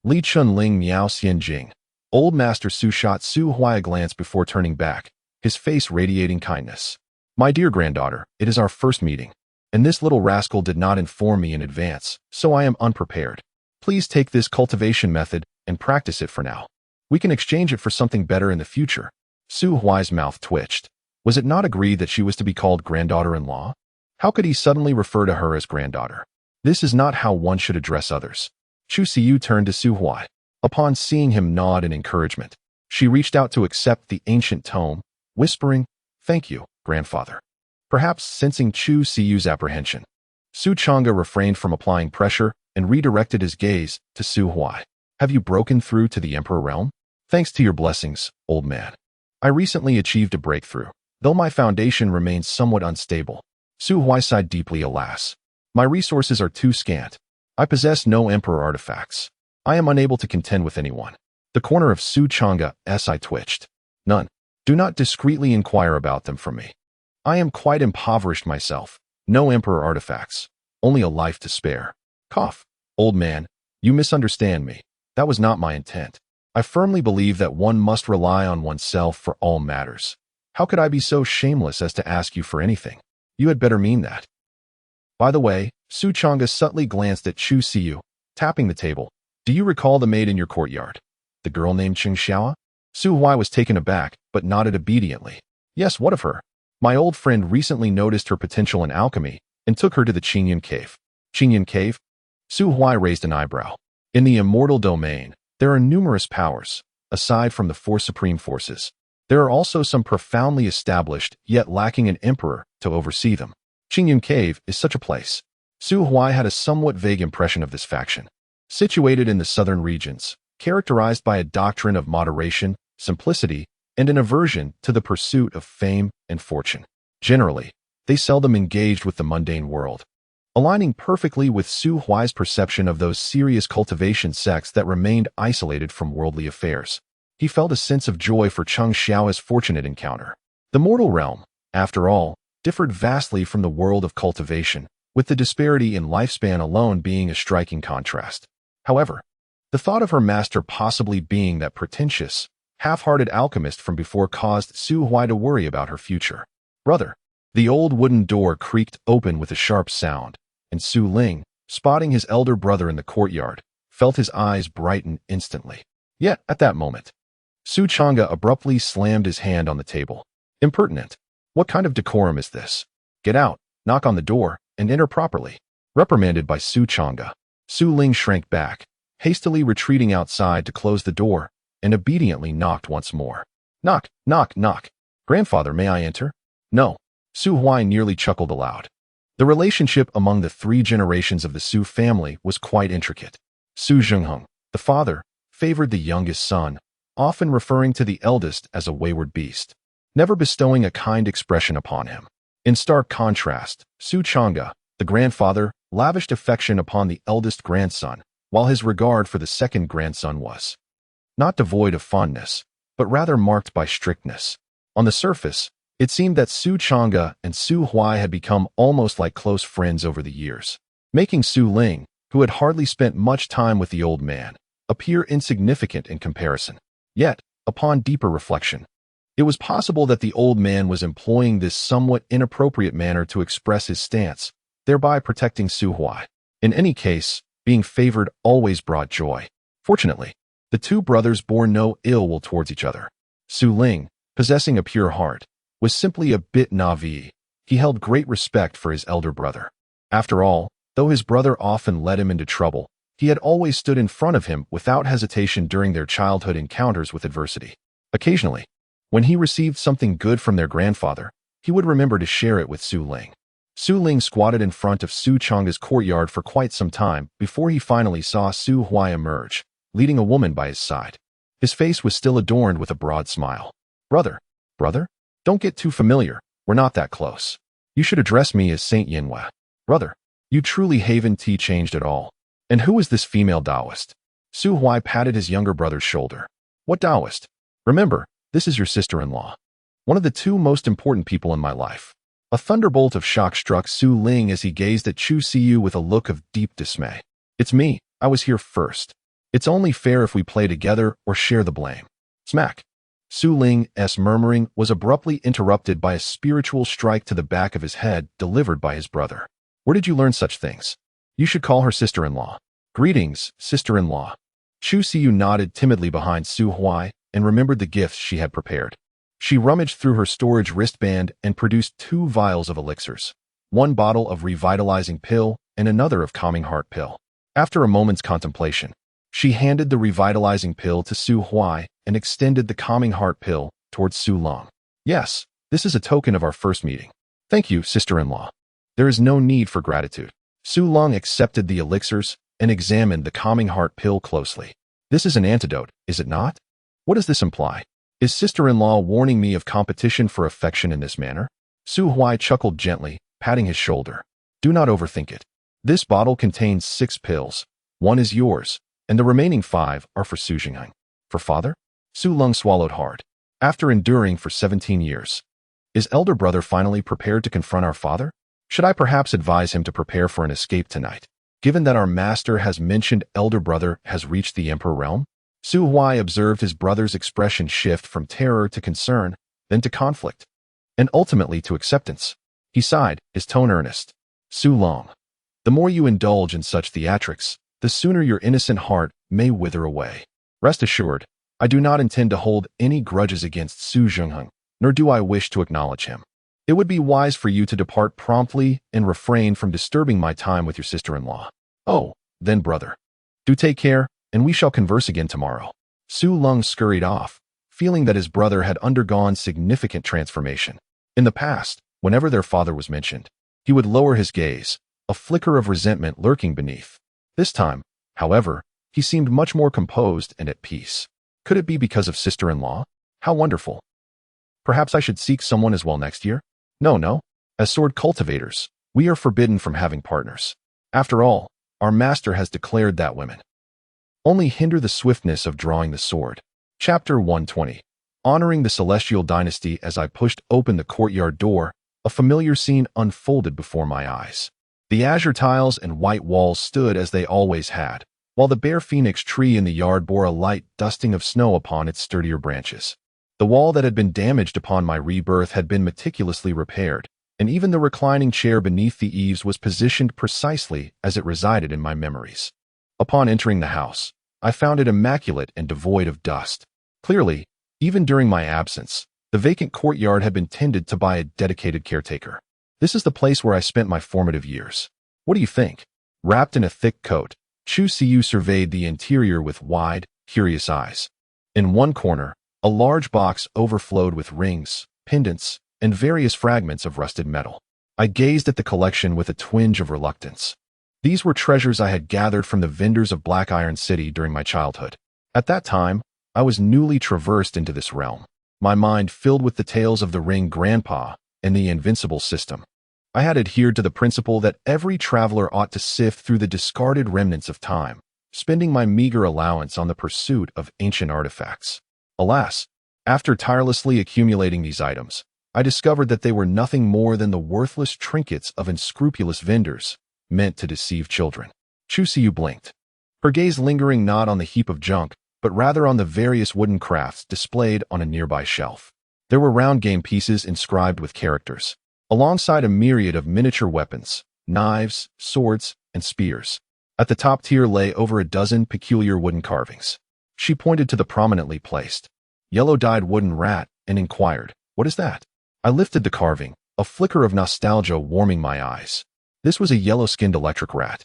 Li Chun Ling Miao Xian Jing. Old Master Su shot Su Huai a glance before turning back, his face radiating kindness. My dear granddaughter, it is our first meeting, and this little rascal did not inform me in advance, so I am unprepared. Please take this cultivation method and practice it for now. We can exchange it for something better in the future. Su Huai's mouth twitched. Was it not agreed that she was to be called granddaughter-in-law? How could he suddenly refer to her as granddaughter? This is not how one should address others. Chu Siyu turned to Su Huai. Upon seeing him nod in encouragement, she reached out to accept the ancient tome, whispering, "Thank you, grandfather." Perhaps sensing Chu Siyu's apprehension, Su Chang'e refrained from applying pressure and redirected his gaze to Su Huai. Have you broken through to the Emperor realm? Thanks to your blessings, old man. I recently achieved a breakthrough, though my foundation remains somewhat unstable. Su Huai sighed deeply. Alas, my resources are too scant. I possess no Emperor artifacts. I am unable to contend with anyone. The corner of Su Chang'e's eye twitched. None. Do not discreetly inquire about them from me. I am quite impoverished myself. No Emperor artifacts. Only a life to spare. Cough. Old man, you misunderstand me. That was not my intent. I firmly believe that one must rely on oneself for all matters. How could I be so shameless as to ask you for anything? You had better mean that. By the way, Su Chang'e subtly glanced at Chu Siyu, tapping the table. Do you recall the maid in your courtyard? The girl named Qing Xiao? Su Huai was taken aback, but nodded obediently. Yes, what of her? My old friend recently noticed her potential in alchemy and took her to the Qingyan cave. Qingyan cave? Su Huai raised an eyebrow. In the immortal domain, there are numerous powers, aside from the four supreme forces. There are also some profoundly established, yet lacking an emperor to oversee them. Qingyan cave is such a place. Su Huai had a somewhat vague impression of this faction. Situated in the southern regions, characterized by a doctrine of moderation, simplicity, and an aversion to the pursuit of fame and fortune. Generally, they seldom engaged with the mundane world, aligning perfectly with Su Huai's perception of those serious cultivation sects that remained isolated from worldly affairs. He felt a sense of joy for Qing Xiao's fortunate encounter. The mortal realm, after all, differed vastly from the world of cultivation, with the disparity in lifespan alone being a striking contrast. However, The thought of her master possibly being that pretentious, half-hearted alchemist from before caused Su Huai to worry about her future. Brother. The old wooden door creaked open with a sharp sound, and Su Ling, spotting his elder brother in the courtyard, felt his eyes brighten instantly. Yet, at that moment, Su Chang'e abruptly slammed his hand on the table. Impertinent. What kind of decorum is this? Get out, knock on the door, and enter properly. Reprimanded by Su Chang'e, Su Ling shrank back, hastily retreating outside to close the door, and obediently knocked once more. Knock, knock, knock. Grandfather, may I enter? No. Su Huai nearly chuckled aloud. The relationship among the 3 generations of the Su family was quite intricate. Su Zhengheng, the father, favored the youngest son, often referring to the eldest as a wayward beast, never bestowing a kind expression upon him. In stark contrast, Su Chang'e, the grandfather, lavished affection upon the eldest grandson, while his regard for the second grandson was not devoid of fondness, but rather marked by strictness. On the surface, it seemed that Su Chang'e and Su Huai had become almost like close friends over the years, making Su Ling, who had hardly spent much time with the old man, appear insignificant in comparison. Yet, upon deeper reflection, it was possible that the old man was employing this somewhat inappropriate manner to express his stance, thereby protecting Su Huai. In any case, being favored always brought joy. Fortunately, the 2 brothers bore no ill will towards each other. Su Ling, possessing a pure heart, was simply a bit naive. He held great respect for his elder brother. After all, though his brother often led him into trouble, he had always stood in front of him without hesitation during their childhood encounters with adversity. Occasionally, when he received something good from their grandfather, he would remember to share it with Su Ling. Su Ling squatted in front of Su Chang'e's courtyard for quite some time before he finally saw Su Huai emerge, leading a woman by his side. His face was still adorned with a broad smile. Brother? Don't get too familiar, we're not that close. You should address me as Saint Yinhua. Brother, you truly haven't changed at all. And who is this female Taoist? Su Huai patted his younger brother's shoulder. What Taoist? Remember, this is your sister-in-law. One of the 2 most important people in my life. A thunderbolt of shock struck Su Ling as he gazed at Chu Siyu with a look of deep dismay. It's me, I was here first. It's only fair if we play together or share the blame. Smack. Su Ling's murmuring was abruptly interrupted by a spiritual strike to the back of his head delivered by his brother. Where did you learn such things? You should call her sister-in-law. Greetings, sister-in-law. Chu Siyu nodded timidly behind Su Huai and remembered the gifts she had prepared. She rummaged through her storage wristband and produced 2 vials of elixirs, 1 bottle of revitalizing pill and another of calming heart pill. After a moment's contemplation, she handed the revitalizing pill to Su Huai and extended the calming heart pill towards Su Long. Yes, this is a token of our first meeting. Thank you, sister-in-law. There is no need for gratitude. Su Long accepted the elixirs and examined the calming heart pill closely. This is an antidote, is it not? What does this imply? Is sister-in-law warning me of competition for affection in this manner? Su Huai chuckled gently, patting his shoulder. Do not overthink it. This bottle contains 6 pills. 1 is yours, and the remaining 5 are for Su Zhengheng. For father? Su Lung swallowed hard. After enduring for 17 years, is elder brother finally prepared to confront our father? Should I perhaps advise him to prepare for an escape tonight, given that our master has mentioned elder brother has reached the Emperor realm? Su Huai observed his brother's expression shift from terror to concern, then to conflict, and ultimately to acceptance. He sighed, his tone earnest. Su Long, the more you indulge in such theatrics, the sooner your innocent heart may wither away. Rest assured, I do not intend to hold any grudges against Su Zhengheng, nor do I wish to acknowledge him. It would be wise for you to depart promptly and refrain from disturbing my time with your sister-in-law. Oh, then brother. Do take care, and we shall converse again tomorrow. Su Lung scurried off, feeling that his brother had undergone significant transformation. In the past, whenever their father was mentioned, he would lower his gaze, a flicker of resentment lurking beneath. This time, however, he seemed much more composed and at peace. Could it be because of sister-in-law? How wonderful. Perhaps I should seek someone as well next year? No. As sword cultivators, we are forbidden from having partners. After all, our master has declared that women only hinder the swiftness of drawing the sword. Chapter 120. Honoring the Celestial Dynasty. As I pushed open the courtyard door, a familiar scene unfolded before my eyes. The azure tiles and white walls stood as they always had, while the bare phoenix tree in the yard bore a light dusting of snow upon its sturdier branches. The wall that had been damaged upon my rebirth had been meticulously repaired, and even the reclining chair beneath the eaves was positioned precisely as it resided in my memories. Upon entering the house, I found it immaculate and devoid of dust. Clearly, even during my absence, the vacant courtyard had been tended to by a dedicated caretaker. This is the place where I spent my formative years. What do you think? Wrapped in a thick coat, Chu Siyu surveyed the interior with wide, curious eyes. In one corner, a large box overflowed with rings, pendants, and various fragments of rusted metal. I gazed at the collection with a twinge of reluctance. These were treasures I had gathered from the vendors of Black Iron City during my childhood. At that time, I was newly traversed into this realm, my mind filled with the tales of the Ring Grandpa and the Invincible system. I had adhered to the principle that every traveler ought to sift through the discarded remnants of time, spending my meager allowance on the pursuit of ancient artifacts. Alas, after tirelessly accumulating these items, I discovered that they were nothing more than the worthless trinkets of unscrupulous vendors, meant to deceive children. Chu Siyu blinked, her gaze lingering not on the heap of junk, but rather on the various wooden crafts displayed on a nearby shelf. There were round game pieces inscribed with characters, alongside a myriad of miniature weapons, knives, swords, and spears. At the top tier lay over a dozen peculiar wooden carvings. She pointed to the prominently placed, yellow-dyed wooden rat and inquired, "What is that?" I lifted the carving, a flicker of nostalgia warming my eyes. This was a yellow-skinned electric rat.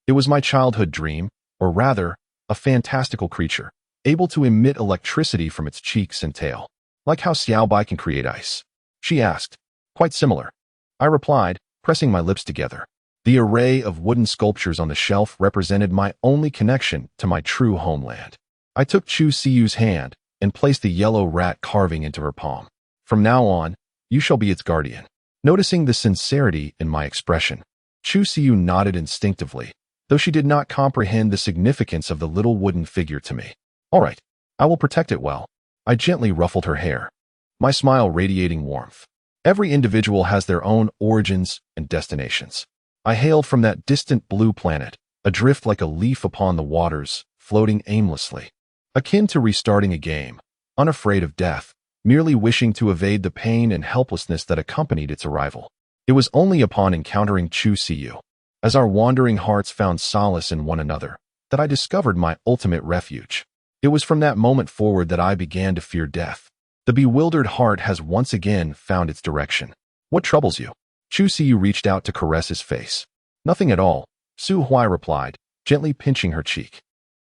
It was my childhood dream, or rather, a fantastical creature, able to emit electricity from its cheeks and tail. Like how Xiaobai can create ice. She asked. Quite similar. I replied, pressing my lips together. The array of wooden sculptures on the shelf represented my only connection to my true homeland. I took Chu Siyu's hand and placed the yellow rat carving into her palm. From now on, you shall be its guardian. Noticing the sincerity in my expression, Chu Siyu nodded instinctively, though she did not comprehend the significance of the little wooden figure to me. All right, I will protect it well. I gently ruffled her hair, my smile radiating warmth. Every individual has their own origins and destinations. I hailed from that distant blue planet, adrift like a leaf upon the waters, floating aimlessly. Akin to restarting a game, unafraid of death, merely wishing to evade the pain and helplessness that accompanied its arrival. It was only upon encountering Chu Siyu, as our wandering hearts found solace in one another, that I discovered my ultimate refuge. It was from that moment forward that I began to fear death. The bewildered heart has once again found its direction. What troubles you? Chu Siyu reached out to caress his face. Nothing at all, Su Huai replied, gently pinching her cheek.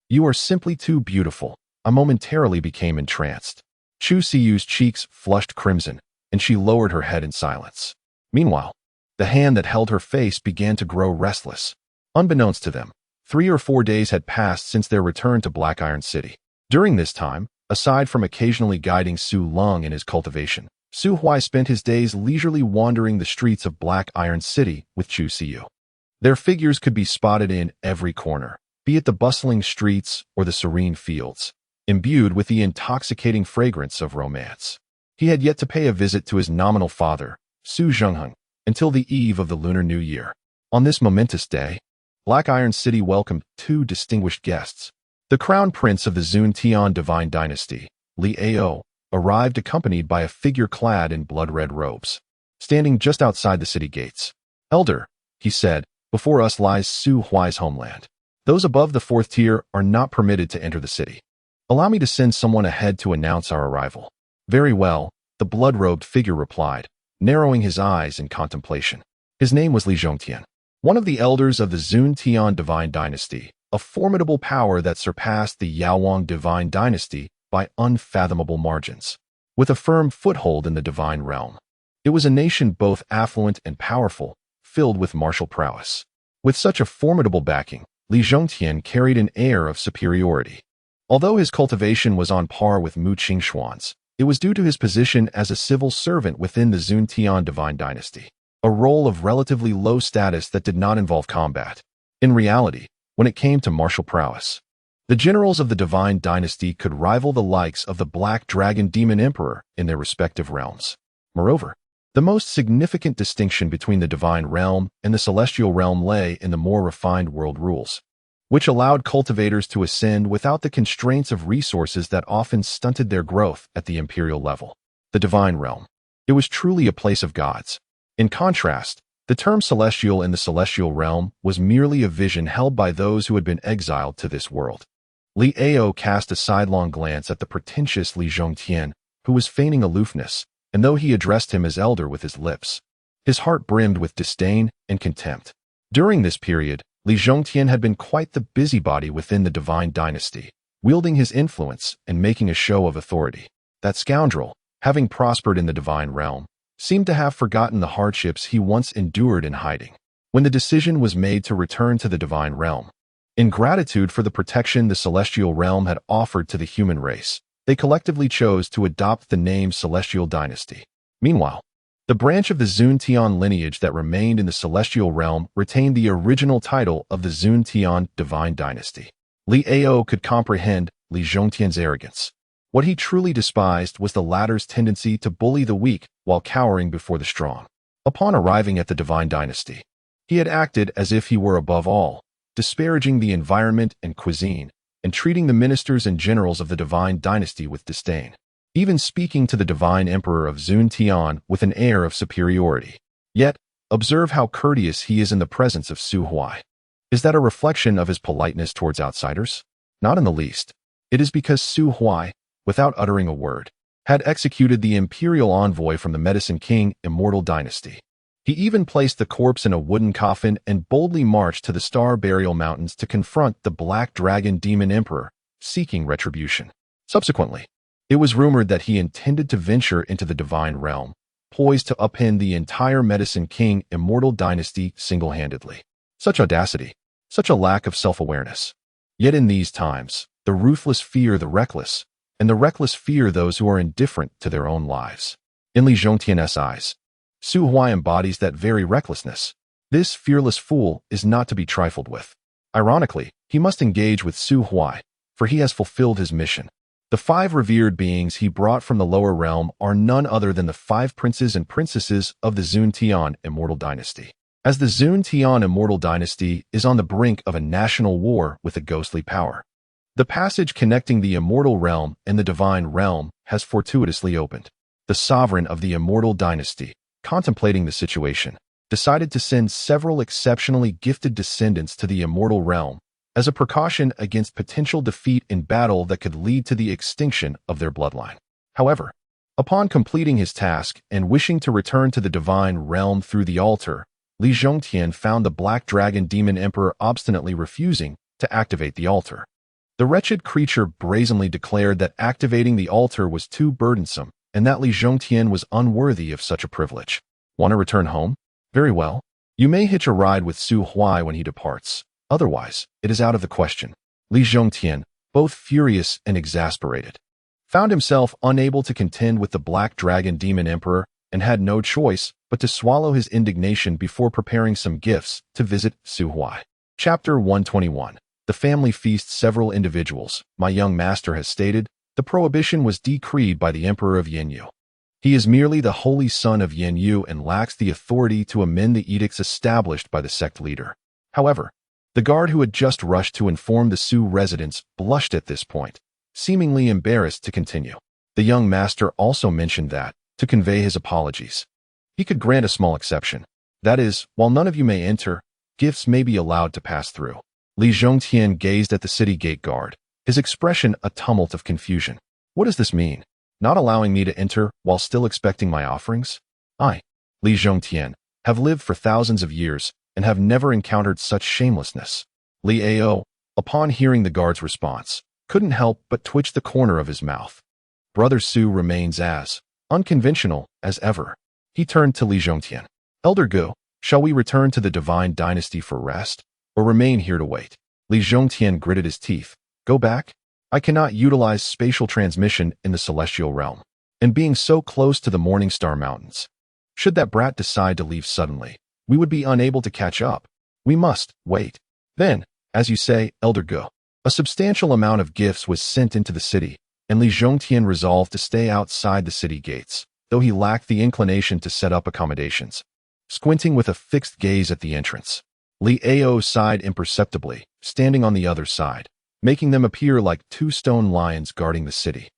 You are simply too beautiful. I momentarily became entranced. Chu Siyu's cheeks flushed crimson, and she lowered her head in silence. Meanwhile, the hand that held her face began to grow restless. Unbeknownst to them, 3 or 4 days had passed since their return to Black Iron City. During this time, aside from occasionally guiding Su Lung in his cultivation, Su Huai spent his days leisurely wandering the streets of Black Iron City with Chu Siyu. Their figures could be spotted in every corner, be it the bustling streets or the serene fields, imbued with the intoxicating fragrance of romance. He had yet to pay a visit to his nominal father, Su Zhengheng, until the eve of the Lunar New Year. On this momentous day, Black Iron City welcomed 2 distinguished guests. The Crown Prince of the Zuntian Divine Dynasty, Li Ao, arrived accompanied by a figure clad in blood-red robes, standing just outside the city gates. Elder, he said, before us lies Su Huai's homeland. Those above the 4th tier are not permitted to enter the city. Allow me to send someone ahead to announce our arrival. Very well, the blood-robed figure replied, narrowing his eyes in contemplation. His name was Li Zhongtian, one of the elders of the Zuntian Divine Dynasty, a formidable power that surpassed the Yaowang Divine Dynasty by unfathomable margins. With a firm foothold in the divine realm, it was a nation both affluent and powerful, filled with martial prowess. With such a formidable backing, Li Zhongtian carried an air of superiority. Although his cultivation was on par with Mu Qingxuan's, it was due to his position as a civil servant within the Zuntian Divine Dynasty, a role of relatively low status that did not involve combat. In reality, when it came to martial prowess, the generals of the Divine Dynasty could rival the likes of the Black Dragon Demon Emperor in their respective realms. Moreover, the most significant distinction between the Divine Realm and the Celestial Realm lay in the more refined world rules. which allowed cultivators to ascend without the constraints of resources that often stunted their growth at the imperial level. The divine realm. It was truly a place of gods. In contrast, the term celestial in the celestial realm was merely a vision held by those who had been exiled to this world. Li Ao cast a sidelong glance at the pretentious Li Zhongtian, who was feigning aloofness, and though he addressed him as elder with his lips, his heart brimmed with disdain and contempt. During this period, Li Zhongtian had been quite the busybody within the divine dynasty, wielding his influence and making a show of authority. That scoundrel, having prospered in the divine realm, seemed to have forgotten the hardships he once endured in hiding. When the decision was made to return to the divine realm, in gratitude for the protection the celestial realm had offered to the human race, they collectively chose to adopt the name Celestial Dynasty. Meanwhile, the branch of the Zuntian lineage that remained in the celestial realm retained the original title of the Zuntian Divine Dynasty. Li Ao could comprehend Li Zhongtian's arrogance. What he truly despised was the latter's tendency to bully the weak while cowering before the strong. Upon arriving at the Divine Dynasty, he had acted as if he were above all, disparaging the environment and cuisine, and treating the ministers and generals of the Divine Dynasty with disdain, even speaking to the Divine Emperor of Zuntian with an air of superiority. Yet, observe how courteous he is in the presence of Su Huai. Is that a reflection of his politeness towards outsiders? Not in the least. It is because Su Huai, without uttering a word, had executed the imperial envoy from the Medicine King Immortal Dynasty. He even placed the corpse in a wooden coffin and boldly marched to the Star Burial Mountains to confront the Black Dragon Demon Emperor, seeking retribution. Subsequently, it was rumored that he intended to venture into the divine realm, poised to upend the entire Medicine King Immortal Dynasty single-handedly. Such audacity, such a lack of self-awareness. Yet in these times, the ruthless fear the reckless, and the reckless fear those who are indifferent to their own lives. In Li Zhongtian's eyes, Su Huai embodies that very recklessness. This fearless fool is not to be trifled with. Ironically, he must engage with Su Huai, for he has fulfilled his mission. The 5 revered beings he brought from the lower realm are none other than the 5 princes and princesses of the Zuntian Immortal Dynasty. As the Zuntian Immortal Dynasty is on the brink of a national war with a ghostly power, the passage connecting the immortal realm and the divine realm has fortuitously opened. The sovereign of the Immortal Dynasty, contemplating the situation, decided to send several exceptionally gifted descendants to the immortal realm as a precaution against potential defeat in battle that could lead to the extinction of their bloodline. However, upon completing his task and wishing to return to the divine realm through the altar, Li Zhongtian found the Black Dragon Demon Emperor obstinately refusing to activate the altar. The wretched creature brazenly declared that activating the altar was too burdensome and that Li Zhongtian was unworthy of such a privilege. Want to return home? Very well. You may hitch a ride with Su Huai when he departs. Otherwise, it is out of the question. Li Zhongtian, both furious and exasperated, found himself unable to contend with the Black Dragon Demon Emperor and had no choice but to swallow his indignation before preparing some gifts to visit Su Huai. Chapter 121. The family feasts several individuals. My young master has stated, the prohibition was decreed by the Emperor of Yanyu. He is merely the holy son of Yanyu and lacks the authority to amend the edicts established by the sect leader. However, the guard who had just rushed to inform the Su residents blushed at this point, seemingly embarrassed to continue. The young master also mentioned that, to convey his apologies, he could grant a small exception. That is, while none of you may enter, gifts may be allowed to pass through. Li Zhongtian gazed at the city gate guard, his expression a tumult of confusion. What does this mean? Not allowing me to enter while still expecting my offerings? I, Li Zhongtian, have lived for thousands of years and have never encountered such shamelessness. Li Ao, upon hearing the guard's response, couldn't help but twitch the corner of his mouth. Brother Su remains as unconventional as ever. He turned to Li Zhongtian. Elder Gu, shall we return to the Divine Dynasty for rest, or remain here to wait? Li Zhongtian gritted his teeth. Go back? I cannot utilize spatial transmission in the celestial realm, and being so close to the Morning Star Mountains. Should that brat decide to leave suddenly, we would be unable to catch up. We must wait. Then, as you say, Elder Gu, a substantial amount of gifts was sent into the city, and Li Zhongtian resolved to stay outside the city gates, though he lacked the inclination to set up accommodations. Squinting with a fixed gaze at the entrance, Li Ao sighed imperceptibly, standing on the other side, making them appear like two stone lions guarding the city.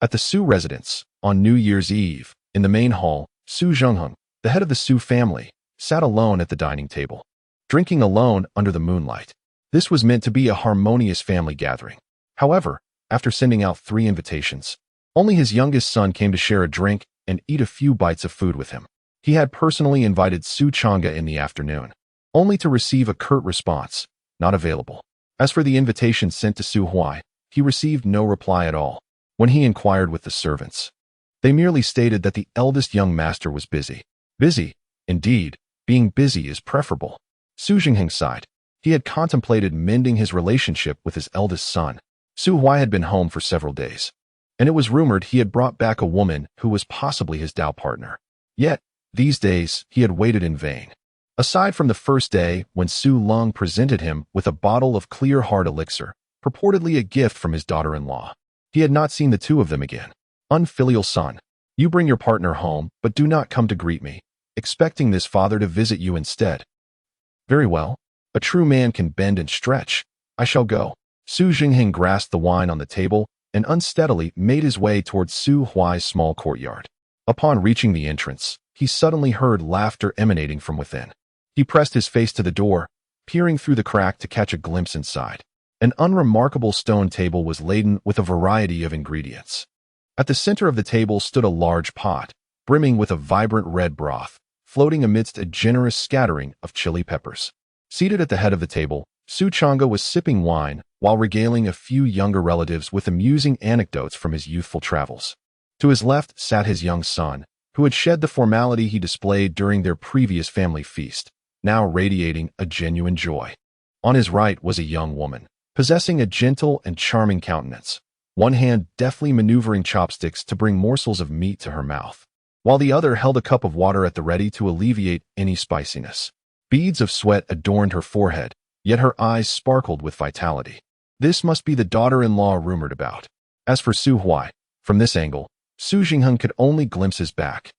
At the Su residence, on New Year's Eve, in the main hall, Su Zhengheng, the head of the Su family, sat alone at the dining table, drinking alone under the moonlight. This was meant to be a harmonious family gathering. However, after sending out 3 invitations, only his youngest son came to share a drink and eat a few bites of food with him. He had personally invited Su Chang'e in the afternoon, only to receive a curt response, not available. As for the invitation sent to Su Huai, he received no reply at all. When he inquired with the servants, they merely stated that the eldest young master was busy. Busy? Indeed, being busy is preferable. Su Jingheng sighed. He had contemplated mending his relationship with his eldest son. Su Huai had been home for several days, and it was rumored he had brought back a woman who was possibly his Dao partner. Yet, these days, he had waited in vain. Aside from the first day when Su Lung presented him with a bottle of clear heart elixir, purportedly a gift from his daughter-in-law, he had not seen the two of them again. Unfilial son, you bring your partner home, but do not come to greet me, expecting this father to visit you instead. Very well. A true man can bend and stretch. I shall go. Su Jingheng grasped the wine on the table and unsteadily made his way towards Su Huai's small courtyard. Upon reaching the entrance, he suddenly heard laughter emanating from within. He pressed his face to the door, peering through the crack to catch a glimpse inside. An unremarkable stone table was laden with a variety of ingredients. At the center of the table stood a large pot, brimming with a vibrant red broth, floating amidst a generous scattering of chili peppers. Seated at the head of the table, Su Chang'e was sipping wine while regaling a few younger relatives with amusing anecdotes from his youthful travels. To his left sat his young son, who had shed the formality he displayed during their previous family feast, now radiating a genuine joy. On his right was a young woman, possessing a gentle and charming countenance, one hand deftly maneuvering chopsticks to bring morsels of meat to her mouth, while the other held a cup of water at the ready to alleviate any spiciness. Beads of sweat adorned her forehead, yet her eyes sparkled with vitality. This must be the daughter-in-law rumored about. As for Su Huai, from this angle, Su Jingheng could only glimpse his back.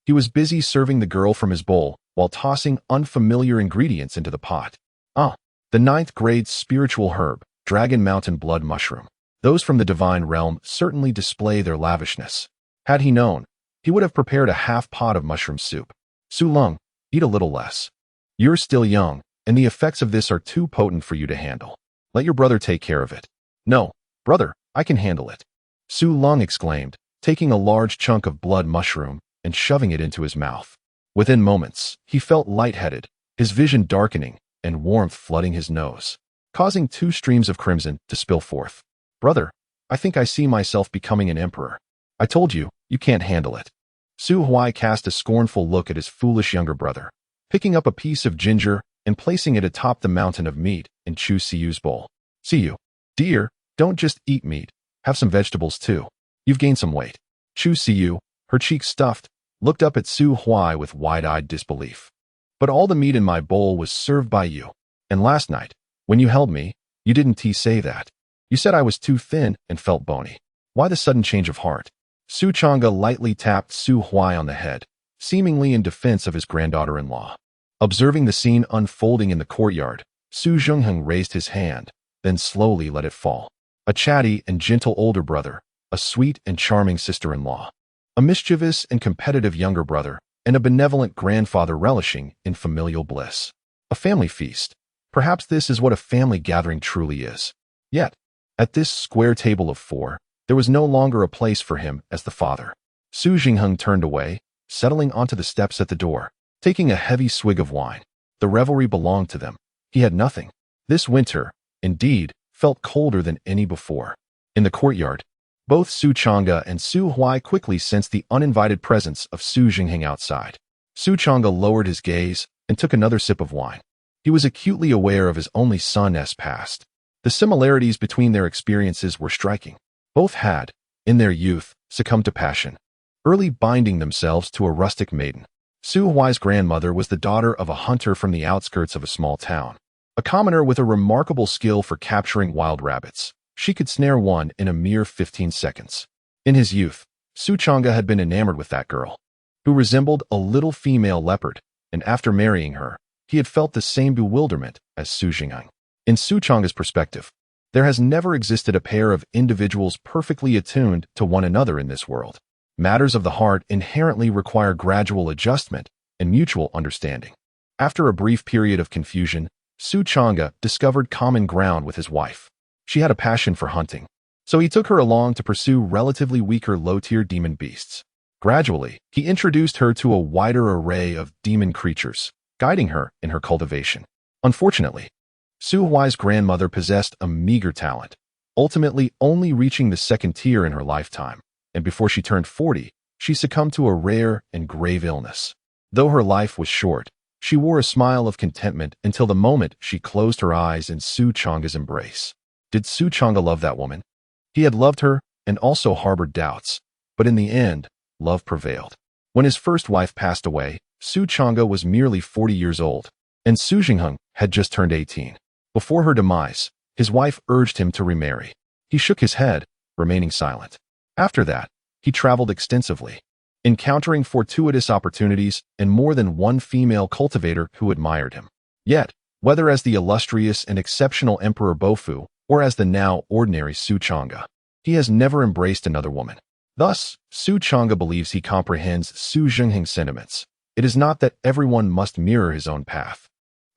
He was busy serving the girl from his bowl while tossing unfamiliar ingredients into the pot. The 9th grade spiritual herb, Dragon Mountain Blood Mushroom. Those from the divine realm certainly display their lavishness. Had he known, he would have prepared a half pot of mushroom soup. Su Lung, eat a little less. You're still young, and the effects of this are too potent for you to handle. Let your brother take care of it. No, brother, I can handle it. Su Lung exclaimed, taking a large chunk of blood mushroom and shoving it into his mouth. Within moments, he felt lightheaded, his vision darkening and warmth flooding his nose, causing 2 streams of crimson to spill forth. Brother, I think I see myself becoming an emperor. I told you, you can't handle it. Su Huai cast a scornful look at his foolish younger brother, picking up a piece of ginger and placing it atop the mountain of meat in Chu Siyu's bowl. Siyu, dear, don't just eat meat, have some vegetables too. You've gained some weight. Chu Siyu, her cheeks stuffed, looked up at Su Huai with wide-eyed disbelief. But all the meat in my bowl was served by you. And last night, when you held me, you didn't say that. You said I was too thin and felt bony. Why the sudden change of heart? Su Chang'e lightly tapped Su Huai on the head, seemingly in defense of his granddaughter-in-law. Observing the scene unfolding in the courtyard, Su Zhengheng raised his hand, then slowly let it fall. A chatty and gentle older brother, a sweet and charming sister-in-law, a mischievous and competitive younger brother, and a benevolent grandfather relishing in familial bliss. A family feast. Perhaps this is what a family gathering truly is. Yet, at this square table of 4, there was no longer a place for him as the father. Su Jingheng turned away, settling onto the steps at the door, taking a heavy swig of wine. The revelry belonged to them. He had nothing. This winter, indeed, felt colder than any before. In the courtyard, both Su Chang'e and Su Huai quickly sensed the uninvited presence of Su Jingheng outside. Su Chang'e lowered his gaze and took another sip of wine. He was acutely aware of his only son's past. The similarities between their experiences were striking. Both had, in their youth, succumbed to passion, early binding themselves to a rustic maiden. Su Huai's grandmother was the daughter of a hunter from the outskirts of a small town, a commoner with a remarkable skill for capturing wild rabbits. She could snare one in a mere 15 seconds. In his youth, Su Chang'e had been enamored with that girl, who resembled a little female leopard, and after marrying her, he had felt the same bewilderment as Su Jingheng. In Su Changa's perspective, there has never existed a pair of individuals perfectly attuned to one another in this world. Matters of the heart inherently require gradual adjustment and mutual understanding. After a brief period of confusion, Su Changa discovered common ground with his wife. She had a passion for hunting, so he took her along to pursue relatively weaker low-tier demon beasts. Gradually, he introduced her to a wider array of demon creatures, guiding her in her cultivation. Unfortunately, Su Huai's grandmother possessed a meager talent, ultimately only reaching the second tier in her lifetime, and before she turned 40, she succumbed to a rare and grave illness. Though her life was short, she wore a smile of contentment until the moment she closed her eyes in Su Changa's embrace. Did Su Changa love that woman? He had loved her and also harbored doubts, but in the end, love prevailed. When his first wife passed away, Su Changa was merely 40 years old, and Su Jingheng had just turned 18. Before her demise, his wife urged him to remarry. He shook his head, remaining silent. After that, he traveled extensively, encountering fortuitous opportunities and more than one female cultivator who admired him. Yet, whether as the illustrious and exceptional Emperor Bofu or as the now ordinary Su Changa, he has never embraced another woman. Thus, Su Changa believes he comprehends Su Jingheng's sentiments. It is not that everyone must mirror his own path.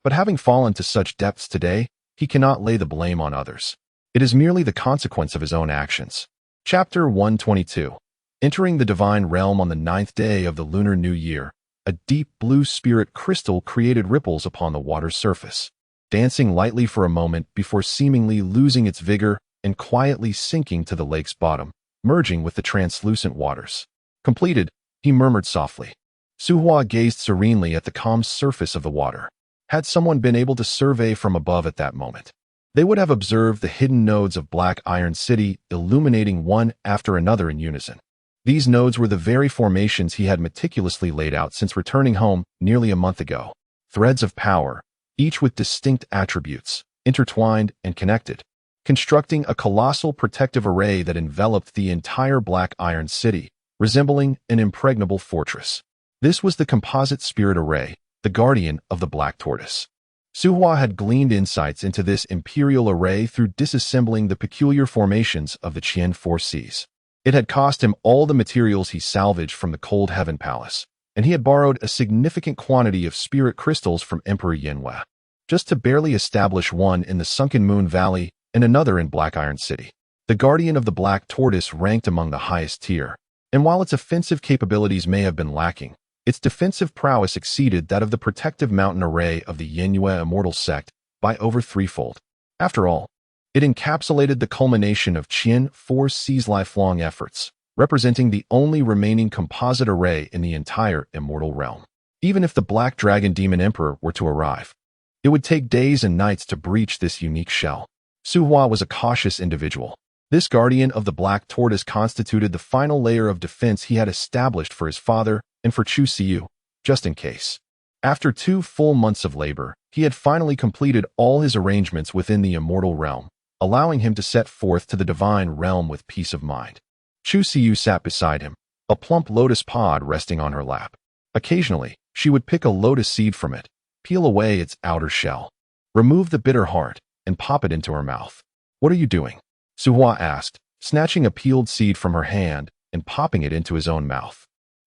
But having fallen to such depths today, he cannot lay the blame on others. It is merely the consequence of his own actions. Chapter 122. Entering the divine realm on the 9th day of the Lunar New Year, a deep blue spirit crystal created ripples upon the water's surface, dancing lightly for a moment before seemingly losing its vigor and quietly sinking to the lake's bottom, merging with the translucent waters. Completed, he murmured softly. Su Huai gazed serenely at the calm surface of the water. Had someone been able to survey from above at that moment, they would have observed the hidden nodes of Black Iron City illuminating one after another in unison. These nodes were the very formations he had meticulously laid out since returning home nearly a month ago. Threads of power, each with distinct attributes, intertwined and connected, constructing a colossal protective array that enveloped the entire Black Iron City, resembling an impregnable fortress. This was the composite spirit array, the guardian of the Black Tortoise. Su Huai had gleaned insights into this imperial array through disassembling the peculiar formations of the Qian Four Seas. It had cost him all the materials he salvaged from the Cold Heaven Palace, and he had borrowed a significant quantity of spirit crystals from Emperor Yanhua, just to barely establish one in the Sunken Moon Valley and another in Black Iron City. The guardian of the Black Tortoise ranked among the highest tier, and while its offensive capabilities may have been lacking, its defensive prowess exceeded that of the protective mountain array of the Yanhua Immortal Sect by over threefold. After all, it encapsulated the culmination of Qian Four Seas' lifelong efforts, representing the only remaining composite array in the entire immortal realm. Even if the Black Dragon Demon Emperor were to arrive, it would take days and nights to breach this unique shell. Su Huai was a cautious individual. This guardian of the Black Tortoise constituted the final layer of defense he had established for his father and for Chu Siyu, just in case. After 2 full months of labor, he had finally completed all his arrangements within the immortal realm, allowing him to set forth to the divine realm with peace of mind. Chu Siyu sat beside him, a plump lotus pod resting on her lap. Occasionally, she would pick a lotus seed from it, peel away its outer shell, remove the bitter heart, and pop it into her mouth. "What are you doing?" Su Huai asked, snatching a peeled seed from her hand and popping it into his own mouth.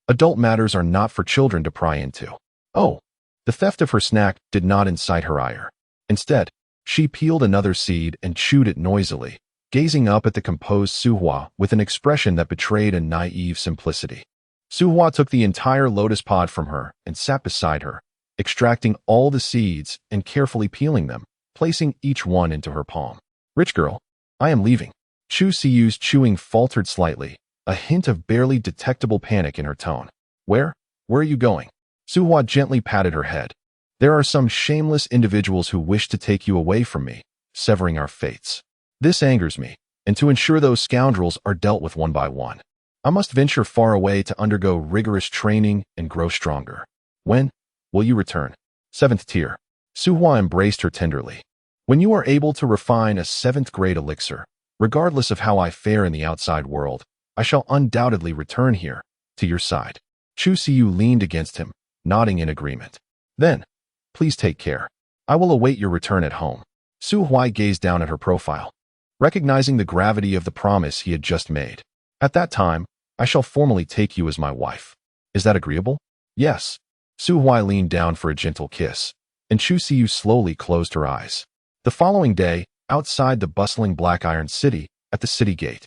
Adult matters are not for children to pry into. Oh, the theft of her snack did not incite her ire. Instead, she peeled another seed and chewed it noisily, gazing up at the composed Su Huai with an expression that betrayed a naive simplicity. Su Huai took the entire lotus pod from her and sat beside her, extracting all the seeds and carefully peeling them, placing each one into her palm. "Rich girl, I am leaving." Chu Siyu's chewing faltered slightly, a hint of barely detectable panic in her tone. Where are you going?" Su Huai gently patted her head. "There are some shameless individuals who wish to take you away from me, severing our fates. This angers me, and to ensure those scoundrels are dealt with one by one, I must venture far away to undergo rigorous training and grow stronger. When will you return?" "7th tier." Su Huai embraced her tenderly. "When you are able to refine a 7th grade elixir, regardless of how I fare in the outside world, I shall undoubtedly return here, to your side." Chu Siyu leaned against him, nodding in agreement. "Then, please take care. I will await your return at home." Su Huai gazed down at her profile, recognizing the gravity of the promise he had just made. At that time, I shall formally take you as my wife. Is that agreeable? Yes. Su Huai leaned down for a gentle kiss, and Chu Siyu slowly closed her eyes. The following day, outside the bustling Black Iron City, at the city gate,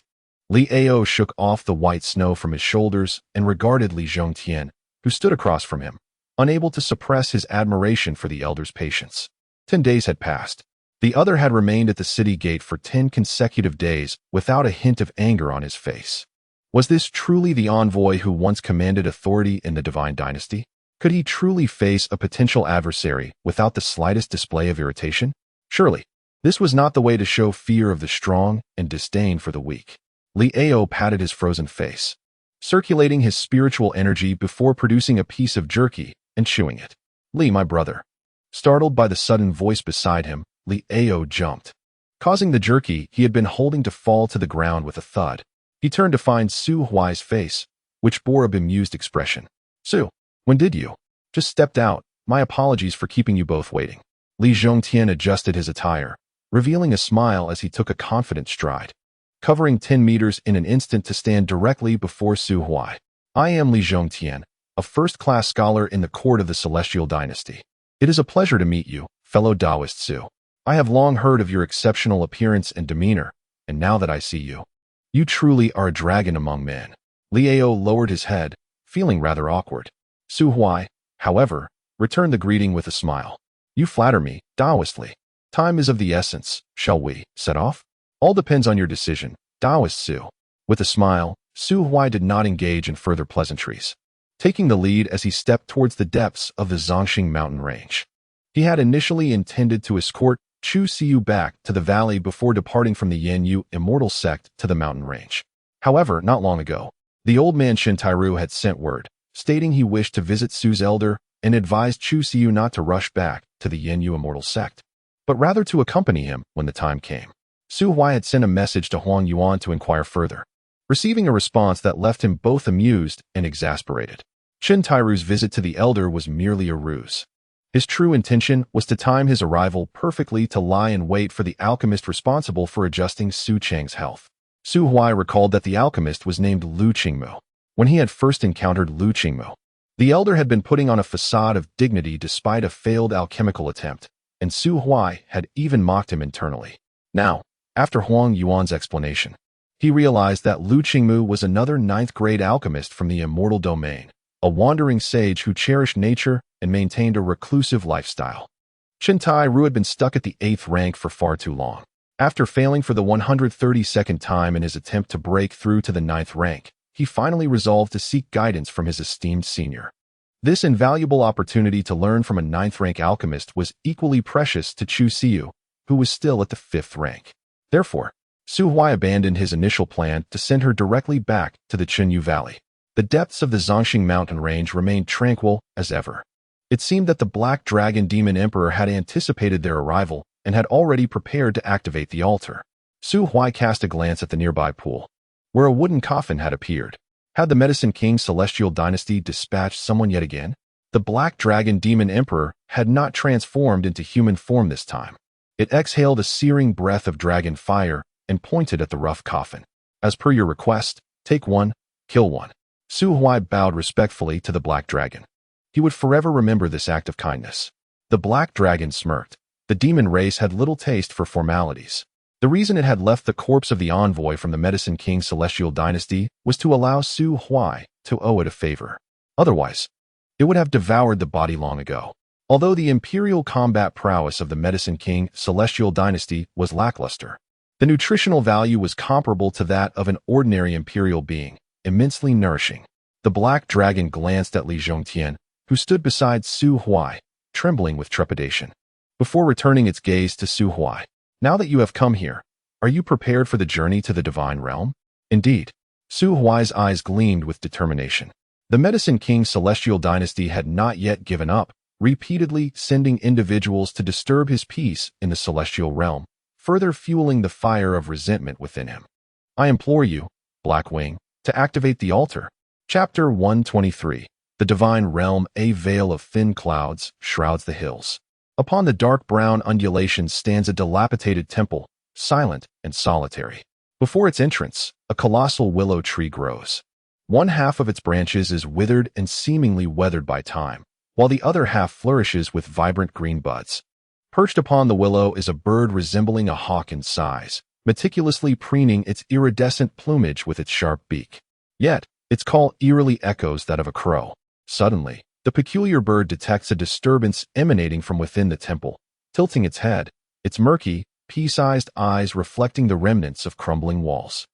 Li Ao shook off the white snow from his shoulders and regarded Li Zhongtian, who stood across from him, unable to suppress his admiration for the elder's patience. 10 days had passed. The other had remained at the city gate for 10 consecutive days without a hint of anger on his face. Was this truly the envoy who once commanded authority in the Divine Dynasty? Could he truly face a potential adversary without the slightest display of irritation? Surely, this was not the way to show fear of the strong and disdain for the weak. Li Ao patted his frozen face, circulating his spiritual energy before producing a piece of jerky and chewing it. Li, my brother. Startled by the sudden voice beside him, Li Ao jumped, causing the jerky he had been holding to fall to the ground with a thud. He turned to find Su Huai's face, which bore a bemused expression. Su, when did you? Just stepped out. My apologies for keeping you both waiting. Li Zhongtian adjusted his attire, revealing a smile as he took a confident stride, covering 10 meters in an instant to stand directly before Su Huai. I am Li Zhongtian, a first-class scholar in the court of the Celestial Dynasty. It is a pleasure to meet you, fellow Taoist Su. I have long heard of your exceptional appearance and demeanor, and now that I see you, you truly are a dragon among men. Li Ao lowered his head, feeling rather awkward. Su Huai, however, returned the greeting with a smile. You flatter me, Taoistly. Time is of the essence. Shall we set off? All depends on your decision, Taoist Su. With a smile, Su Huai did not engage in further pleasantries, taking the lead as he stepped towards the depths of the Zhongxing mountain range. He had initially intended to escort Chu Siyu back to the valley before departing from the Yanyu immortal sect to the mountain range. However, not long ago, the old man Shintairu had sent word, stating he wished to visit Su's elder and advised Chu Siyu not to rush back to the Yanyu immortal sect, but rather to accompany him when the time came. Su Huai had sent a message to Huang Yuan to inquire further, receiving a response that left him both amused and exasperated. Shintairu's visit to the elder was merely a ruse. His true intention was to time his arrival perfectly to lie in wait for the alchemist responsible for adjusting Su Cheng's health. Su Huai recalled that the alchemist was named Lu Qingmu. When he had first encountered Lu Qingmu, the elder had been putting on a facade of dignity despite a failed alchemical attempt, and Su Huai had even mocked him internally. Now, after Huang Yuan's explanation, he realized that Lu Qingmu was another 9th-grade alchemist from the immortal domain, a wandering sage who cherished nature and maintained a reclusive lifestyle. Shintairu had been stuck at the 8th rank for far too long. After failing for the 132nd time in his attempt to break through to the 9th rank, he finally resolved to seek guidance from his esteemed senior. This invaluable opportunity to learn from a 9th-rank alchemist was equally precious to Chu Siyu, who was still at the 5th rank. Therefore, Su Huai abandoned his initial plan to send her directly back to the Chenyu Valley. The depths of the Zhongxing mountain range remained tranquil as ever. It seemed that the Black Dragon Demon Emperor had anticipated their arrival and had already prepared to activate the altar. Su Huai cast a glance at the nearby pool, where a wooden coffin had appeared. Had the Medicine King Celestial Dynasty dispatched someone yet again? The Black Dragon Demon Emperor had not transformed into human form this time. It exhaled a searing breath of dragon fire and pointed at the rough coffin. As per your request, take one, kill one. Su Huai bowed respectfully to the Black Dragon. He would forever remember this act of kindness. The Black Dragon smirked. The demon race had little taste for formalities. The reason it had left the corpse of the envoy from the Medicine King Celestial Dynasty was to allow Su Huai to owe it a favor. Otherwise, it would have devoured the body long ago. Although the imperial combat prowess of the Medicine King Celestial Dynasty was lackluster, the nutritional value was comparable to that of an ordinary imperial being, immensely nourishing. The Black Dragon glanced at Li Zhongtian, who stood beside Su Huai, trembling with trepidation, before returning its gaze to Su Huai. Now that you have come here, are you prepared for the journey to the divine realm? Indeed. Su Huai's eyes gleamed with determination. The Medicine King Celestial Dynasty had not yet given up, repeatedly sending individuals to disturb his peace in the celestial realm, further fueling the fire of resentment within him. I implore you, Blackwing, to activate the altar. Chapter 123. The Divine Realm. A veil of thin clouds shrouds the hills, Upon the dark brown undulation stands a dilapidated temple, silent and solitary. Before its entrance, a colossal willow tree grows. One half of its branches is withered and seemingly weathered by time, while the other half flourishes with vibrant green buds. Perched upon the willow is a bird resembling a hawk in size, meticulously preening its iridescent plumage with its sharp beak. Yet, its call eerily echoes that of a crow. Suddenly, the peculiar bird detects a disturbance emanating from within the temple, tilting its head, its murky, pea-sized eyes reflecting the remnants of crumbling walls.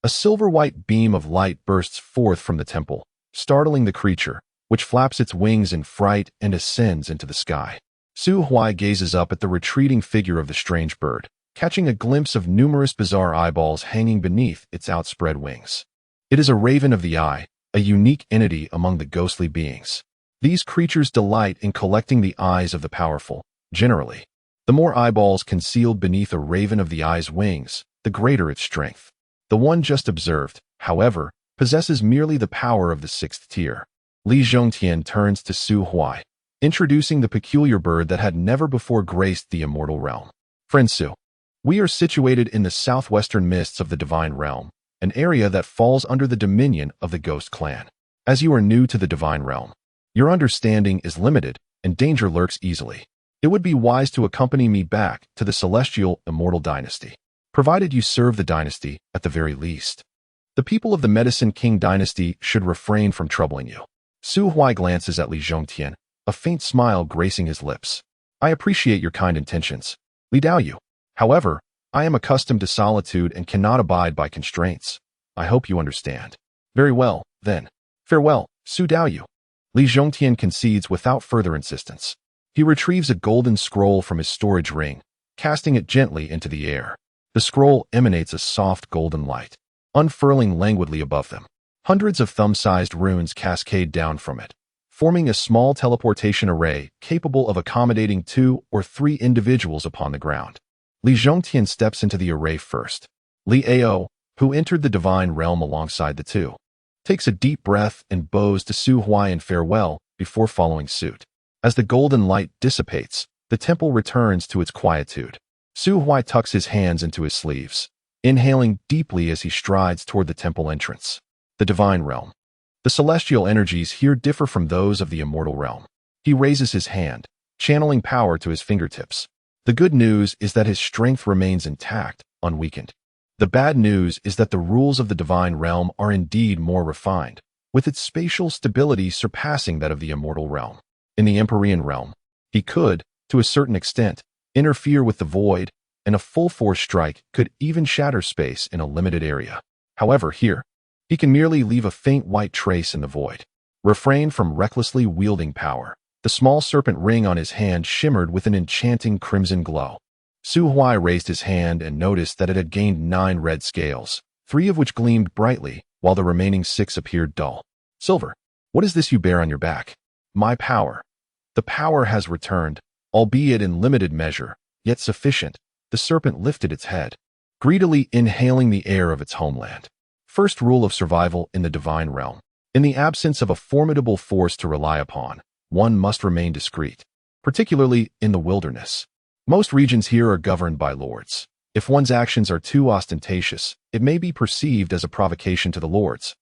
A silver-white beam of light bursts forth from the temple, startling the creature, which flaps its wings in fright and ascends into the sky. Su Huai gazes up at the retreating figure of the strange bird, catching a glimpse of numerous bizarre eyeballs hanging beneath its outspread wings. It is a raven of the eye, a unique entity among the ghostly beings. These creatures delight in collecting the eyes of the powerful. Generally, the more eyeballs concealed beneath a raven of the eye's wings, the greater its strength. The one just observed, however, possesses merely the power of the sixth tier. Li Zhongtian turns to Su Huai, introducing the peculiar bird that had never before graced the immortal realm. Friend Su, we are situated in the southwestern mists of the divine realm, an area that falls under the dominion of the Ghost Clan. As you are new to the divine realm, your understanding is limited and danger lurks easily. It would be wise to accompany me back to the celestial Immortal Dynasty, provided you serve the dynasty at the very least. The people of the Medicine King dynasty should refrain from troubling you. Su Huai glances at Li Zhongtian, a faint smile gracing his lips. I appreciate your kind intentions, Li Daoyu. However, I am accustomed to solitude and cannot abide by constraints. I hope you understand. Very well, then. Farewell, Su Daoyu. Li Zhongtian concedes without further insistence. He retrieves a golden scroll from his storage ring, casting it gently into the air. The scroll emanates a soft golden light, unfurling languidly above them. Hundreds of thumb-sized runes cascade down from it, forming a small teleportation array capable of accommodating 2 or 3 individuals upon the ground. Li Zhongtian steps into the array first. Li Ao, who entered the divine realm alongside the two, takes a deep breath and bows to Su Huai in farewell before following suit. As the golden light dissipates, the temple returns to its quietude. Su Huai tucks his hands into his sleeves, inhaling deeply as he strides toward the temple entrance. The divine realm. The celestial energies here differ from those of the immortal realm. He raises his hand, channeling power to his fingertips. The good news is that his strength remains intact, unweakened. The bad news is that the rules of the divine realm are indeed more refined, with its spatial stability surpassing that of the immortal realm. In the Empyrean realm, he could, to a certain extent, interfere with the void, and a full-force strike could even shatter space in a limited area. However, here, he can merely leave a faint white trace in the void. Refrain from recklessly wielding power. The small serpent ring on his hand shimmered with an enchanting crimson glow. Su Huai raised his hand and noticed that it had gained 9 red scales, 3 of which gleamed brightly, while the remaining 6 appeared dull. Silver, what is this you bear on your back? My power. The power has returned, albeit in limited measure, yet sufficient. The serpent lifted its head, greedily inhaling the air of its homeland. First rule of survival in the divine realm. In the absence of a formidable force to rely upon, one must remain discreet, particularly in the wilderness. Most regions here are governed by lords. If one's actions are too ostentatious, it may be perceived as a provocation to the lords,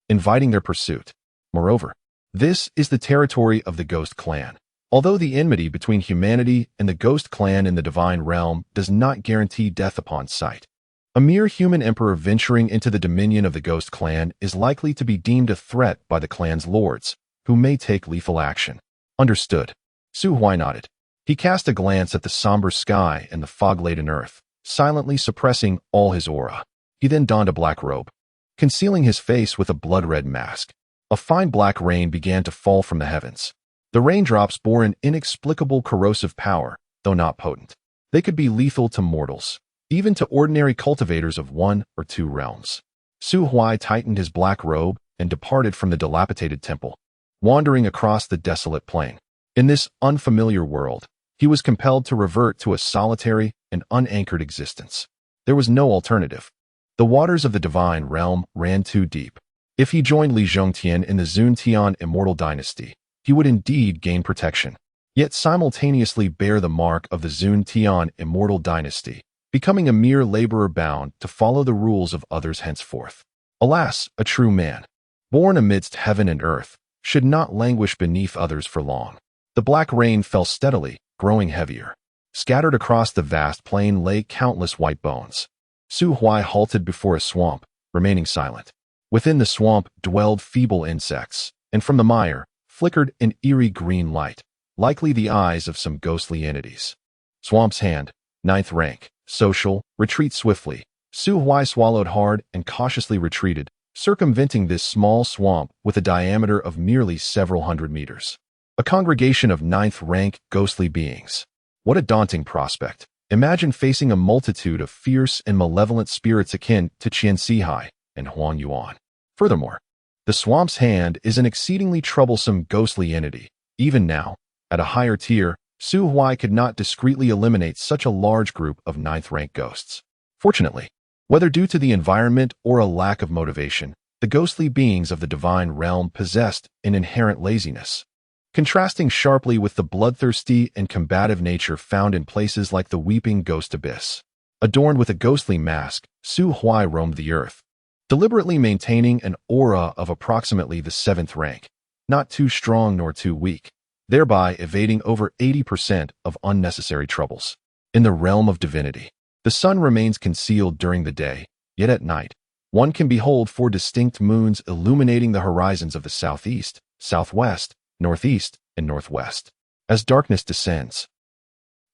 inviting their pursuit. Moreover, this is the territory of the Ghost Clan. Although the enmity between humanity and the Ghost Clan in the divine realm does not guarantee death upon sight, a mere human emperor venturing into the dominion of the Ghost Clan is likely to be deemed a threat by the clan's lords, who may take lethal action. Understood. Su Huai nodded. He cast a glance at the somber sky and the fog-laden earth, silently suppressing all his aura. He then donned a black robe, concealing his face with a blood-red mask. A fine black rain began to fall from the heavens. The raindrops bore an inexplicable corrosive power, though not potent. They could be lethal to mortals, even to ordinary cultivators of 1 or 2 realms. Su Huai tightened his black robe and departed from the dilapidated temple, wandering across the desolate plain. In this unfamiliar world, he was compelled to revert to a solitary and unanchored existence. There was no alternative. The waters of the divine realm ran too deep. If he joined Li Zhongtian in the Zuntian Immortal Dynasty, he would indeed gain protection. yet simultaneously bear the mark of the Zun Tian Immortal Dynasty, becoming a mere laborer bound to follow the rules of others henceforth. Alas, a true man, born amidst heaven and earth, should not languish beneath others for long. The black rain fell steadily, growing heavier. Scattered across the vast plain lay countless white bones. Su Huai halted before a swamp, remaining silent. Within the swamp dwelled feeble insects, and from the mire flickered an eerie green light, likely the eyes of some ghostly entities. Swamp's hand, 9th rank, social, retreat swiftly. Su Huai swallowed hard and cautiously retreated, circumventing this small swamp with a diameter of merely several hundred meters. A congregation of 9th rank ghostly beings. What a daunting prospect. Imagine facing a multitude of fierce and malevolent spirits akin to Qian Sihai and Huang Yuan. Furthermore, the swamp's hand is an exceedingly troublesome ghostly entity. Even now, at a higher tier, Su Huai could not discreetly eliminate such a large group of 9th rank ghosts. Fortunately, whether due to the environment or a lack of motivation, the ghostly beings of the divine realm possessed an inherent laziness, contrasting sharply with the bloodthirsty and combative nature found in places like the Weeping Ghost Abyss. Adorned with a ghostly mask, Su Huai roamed the earth, deliberately maintaining an aura of approximately the 7th rank, not too strong nor too weak, thereby evading over 80% of unnecessary troubles. In the realm of divinity, the sun remains concealed during the day, yet at night, one can behold 4 distinct moons illuminating the horizons of the southeast, southwest, northeast, and northwest. As darkness descends.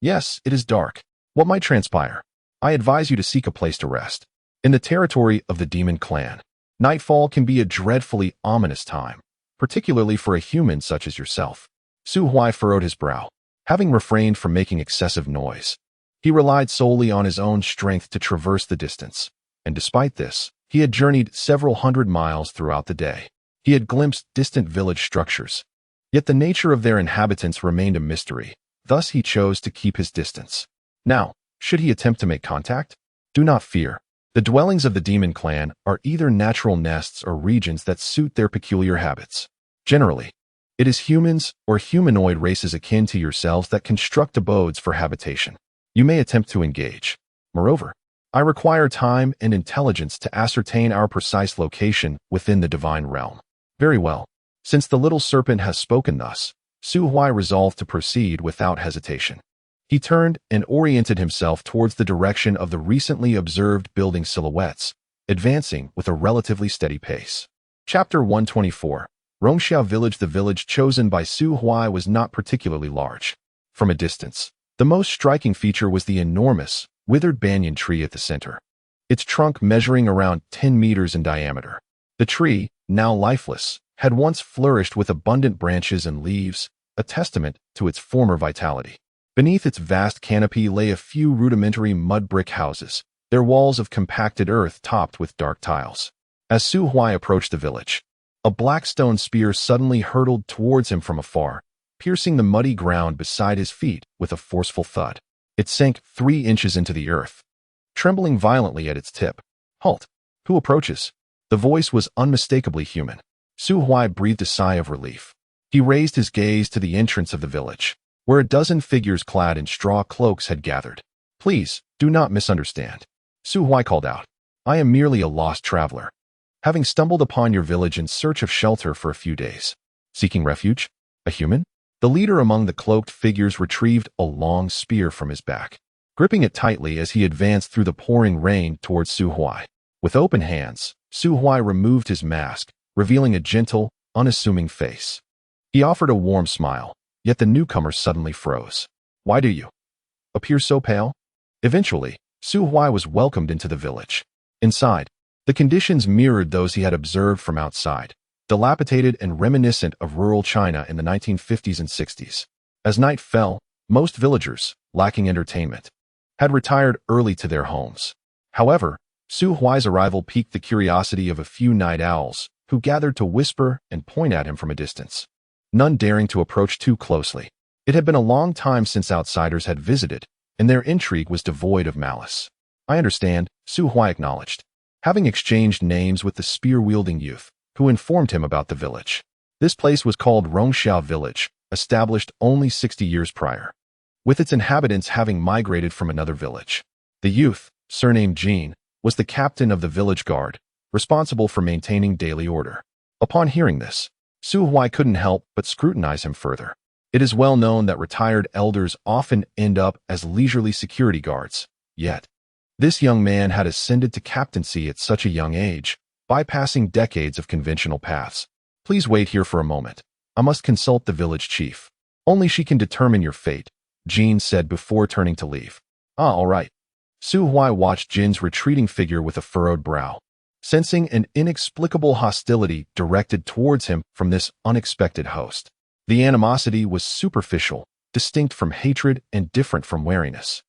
Yes, it is dark. What might transpire? I advise you to seek a place to rest. In the territory of the demon clan, nightfall can be a dreadfully ominous time, particularly for a human such as yourself. Su Huai furrowed his brow. Having refrained from making excessive noise, he relied solely on his own strength to traverse the distance, and despite this, he had journeyed several hundred miles throughout the day. He had glimpsed distant village structures, yet the nature of their inhabitants remained a mystery, thus he chose to keep his distance. Now, should he attempt to make contact? Do not fear. The dwellings of the demon clan are either natural nests or regions that suit their peculiar habits. Generally, it is humans or humanoid races akin to yourselves that construct abodes for habitation. You may attempt to engage. Moreover, I require time and intelligence to ascertain our precise location within the divine realm. Very well. Since the little serpent has spoken thus, Su Huai resolved to proceed without hesitation. He turned and oriented himself towards the direction of the recently observed building silhouettes, advancing with a relatively steady pace. Chapter 124. Rongxiao Village. The village chosen by Su Huai was not particularly large. From a distance, the most striking feature was the enormous, withered banyan tree at the center, its trunk measuring around 10 meters in diameter. The tree, now lifeless, had once flourished with abundant branches and leaves, a testament to its former vitality. Beneath its vast canopy lay a few rudimentary mud brick houses, their walls of compacted earth topped with dark tiles. As Su Huai approached the village, a black stone spear suddenly hurtled towards him from afar, piercing the muddy ground beside his feet with a forceful thud. It sank 3 inches into the earth, trembling violently at its tip. Halt! Who approaches? The voice was unmistakably human. Su Huai breathed a sigh of relief. He raised his gaze to the entrance of the village, where a dozen figures clad in straw cloaks had gathered. Please, do not misunderstand. Su Huai called out. I am merely a lost traveler, having stumbled upon your village in search of shelter for a few days. Seeking refuge? A human? The leader among the cloaked figures retrieved a long spear from his back, gripping it tightly as he advanced through the pouring rain towards Su Huai. With open hands, Su Huai removed his mask, revealing a gentle, unassuming face. He offered a warm smile, yet the newcomer suddenly froze. Why do you appear so pale? Eventually, Su Huai was welcomed into the village. Inside, the conditions mirrored those he had observed from outside, dilapidated and reminiscent of rural China in the 1950s and 60s. As night fell, most villagers, lacking entertainment, had retired early to their homes. However, Su Huai's arrival piqued the curiosity of a few night owls, who gathered to whisper and point at him from a distance, none daring to approach too closely. It had been a long time since outsiders had visited, and their intrigue was devoid of malice. I understand, Su Huai acknowledged, having exchanged names with the spear-wielding youth, who informed him about the village. This place was called Rongxiao Village, established only 60 years prior, with its inhabitants having migrated from another village. The youth, surnamed Jean, was the captain of the village guard, responsible for maintaining daily order. Upon hearing this, Su Huai couldn't help but scrutinize him further. It is well known that retired elders often end up as leisurely security guards, yet this young man had ascended to captaincy at such a young age, bypassing decades of conventional paths. Please wait here for a moment. I must consult the village chief. Only she can determine your fate, Jean said before turning to leave. All right. Su Huai watched Jin's retreating figure with a furrowed brow, sensing an inexplicable hostility directed towards him from this unexpected host. The animosity was superficial, distinct from hatred and different from wariness.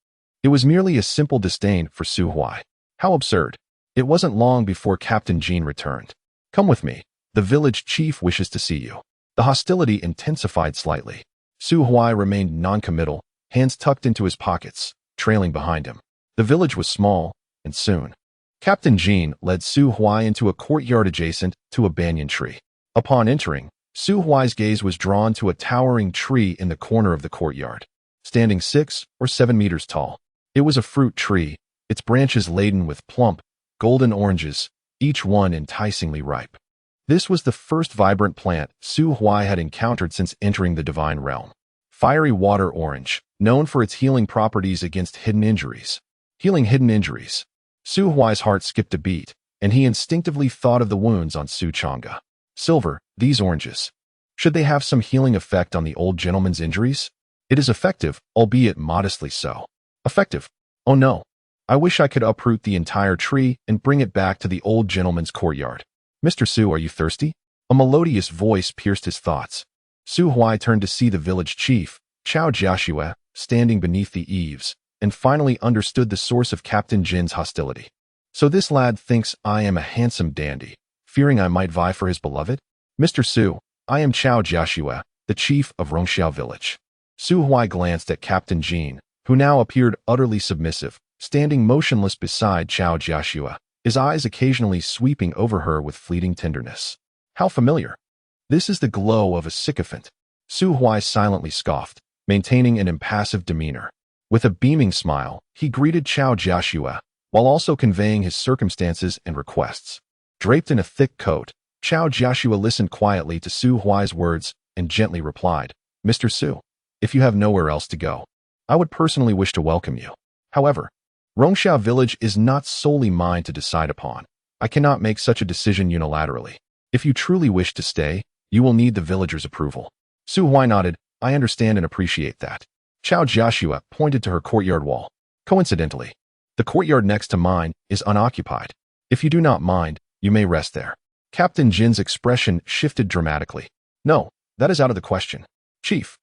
It was merely a simple disdain for Su Huai. How absurd. It wasn't long before Captain Jean returned. Come with me. The village chief wishes to see you. The hostility intensified slightly. Su Huai remained noncommittal, hands tucked into his pockets, trailing behind him. The village was small, and soon, Captain Jean led Su Huai into a courtyard adjacent to a banyan tree. Upon entering, Su Huai's gaze was drawn to a towering tree in the corner of the courtyard, standing 6 or 7 meters tall. It was a fruit tree, its branches laden with plump, golden oranges, each one enticingly ripe. This was the first vibrant plant Su Huai had encountered since entering the divine realm. Fiery water orange, known for its healing properties against hidden injuries. Healing hidden injuries. Su Huai's heart skipped a beat, and he instinctively thought of the wounds on Su Chang'e. Silver, these oranges. Should they have some healing effect on the old gentleman's injuries? It is effective, albeit modestly so. Effective. Oh no. I wish I could uproot the entire tree and bring it back to the old gentleman's courtyard. Mr. Su, are you thirsty? A melodious voice pierced his thoughts. Su Huai turned to see the village chief, Chao Jiashue, standing beneath the eaves, and finally understood the source of Captain Jin's hostility. So this lad thinks I am a handsome dandy, fearing I might vie for his beloved? Mr. Su, I am Chao Jiashue, the chief of Rongxiao village. Su Huai glanced at Captain Jin, who now appeared utterly submissive, standing motionless beside Chao Jiashue, his eyes occasionally sweeping over her with fleeting tenderness. How familiar. This is the glow of a sycophant. Su Huai silently scoffed, maintaining an impassive demeanor. With a beaming smile, he greeted Chao Jiashue, while also conveying his circumstances and requests. Draped in a thick coat, Chao Jiashue listened quietly to Su Huai's words and gently replied, Mr. Su, if you have nowhere else to go, I would personally wish to welcome you. However, Rongxiao village is not solely mine to decide upon. I cannot make such a decision unilaterally. If you truly wish to stay, you will need the villagers' approval. Su Huai nodded. I understand and appreciate that. Chao Jiashue pointed to her courtyard wall. Coincidentally, the courtyard next to mine is unoccupied. If you do not mind, you may rest there. Captain Jin's expression shifted dramatically. No, that is out of the question. Chief,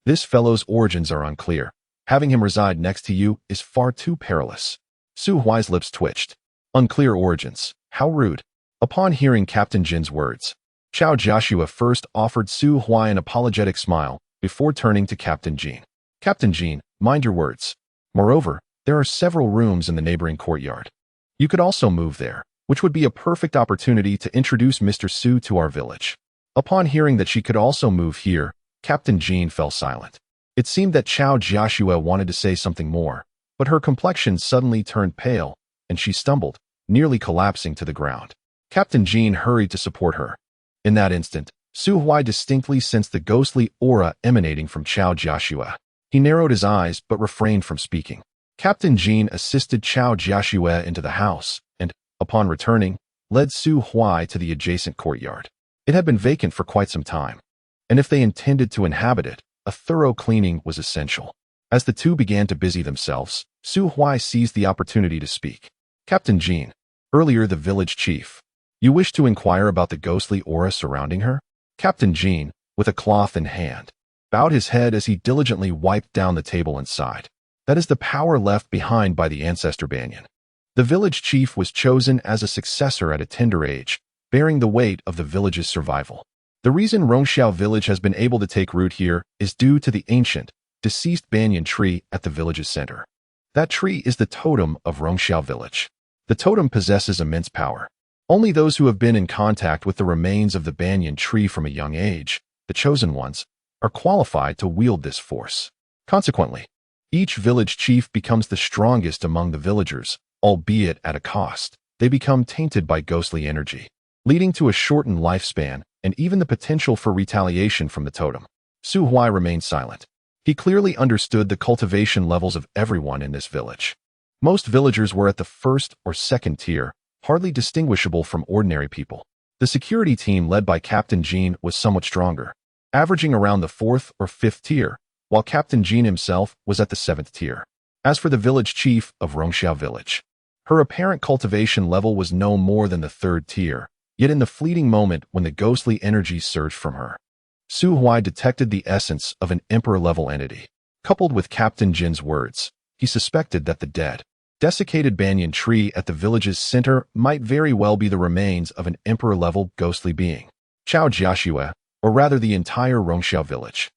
this fellow's origins are unclear. Having him reside next to you is far too perilous. Su Huai's lips twitched. Unclear origins. How rude. Upon hearing Captain Jin's words, Chao Jiashue first offered Su Huai an apologetic smile before turning to Captain Jin. Captain Jin, mind your words. Moreover, there are several rooms in the neighboring courtyard. You could also move there, which would be a perfect opportunity to introduce Mr. Su to our village. Upon hearing that she could also move here, Captain Jin fell silent. It seemed that Chao Jiashue wanted to say something more, but her complexion suddenly turned pale, and she stumbled, nearly collapsing to the ground. Captain Jin hurried to support her. In that instant, Su Huai distinctly sensed the ghostly aura emanating from Chao Jiashue. He narrowed his eyes but refrained from speaking. Captain Jin assisted Chao Jiashue into the house and, upon returning, led Su Huai to the adjacent courtyard. It had been vacant for quite some time, and if they intended to inhabit it, a thorough cleaning was essential. As the two began to busy themselves, Su Huai seized the opportunity to speak. Captain Jin, earlier the village chief. You wish to inquire about the ghostly aura surrounding her? Captain Jin, with a cloth in hand, bowed his head as he diligently wiped down the table and sighed. That is the power left behind by the ancestor banyan. The village chief was chosen as a successor at a tender age, bearing the weight of the village's survival. The reason Rongxiao village has been able to take root here is due to the ancient, deceased banyan tree at the village's center. That tree is the totem of Rongxiao village. The totem possesses immense power. Only those who have been in contact with the remains of the banyan tree from a young age, the chosen ones, are qualified to wield this force. Consequently, each village chief becomes the strongest among the villagers, albeit at a cost. They become tainted by ghostly energy, leading to a shortened lifespan and even the potential for retaliation from the totem. Su Huai remained silent. He clearly understood the cultivation levels of everyone in this village. Most villagers were at the first or second tier, hardly distinguishable from ordinary people. The security team led by Captain Jean was somewhat stronger, averaging around the fourth or fifth tier, while Captain Jean himself was at the seventh tier. As for the village chief of Rongxiao village, her apparent cultivation level was no more than the third tier, yet in the fleeting moment when the ghostly energy surged from her, Su Huai detected the essence of an emperor-level entity. Coupled with Captain Jin's words, he suspected that the dead, desiccated banyan tree at the village's center might very well be the remains of an emperor-level ghostly being. Chao Jiaxue, or rather the entire Rongxiao village,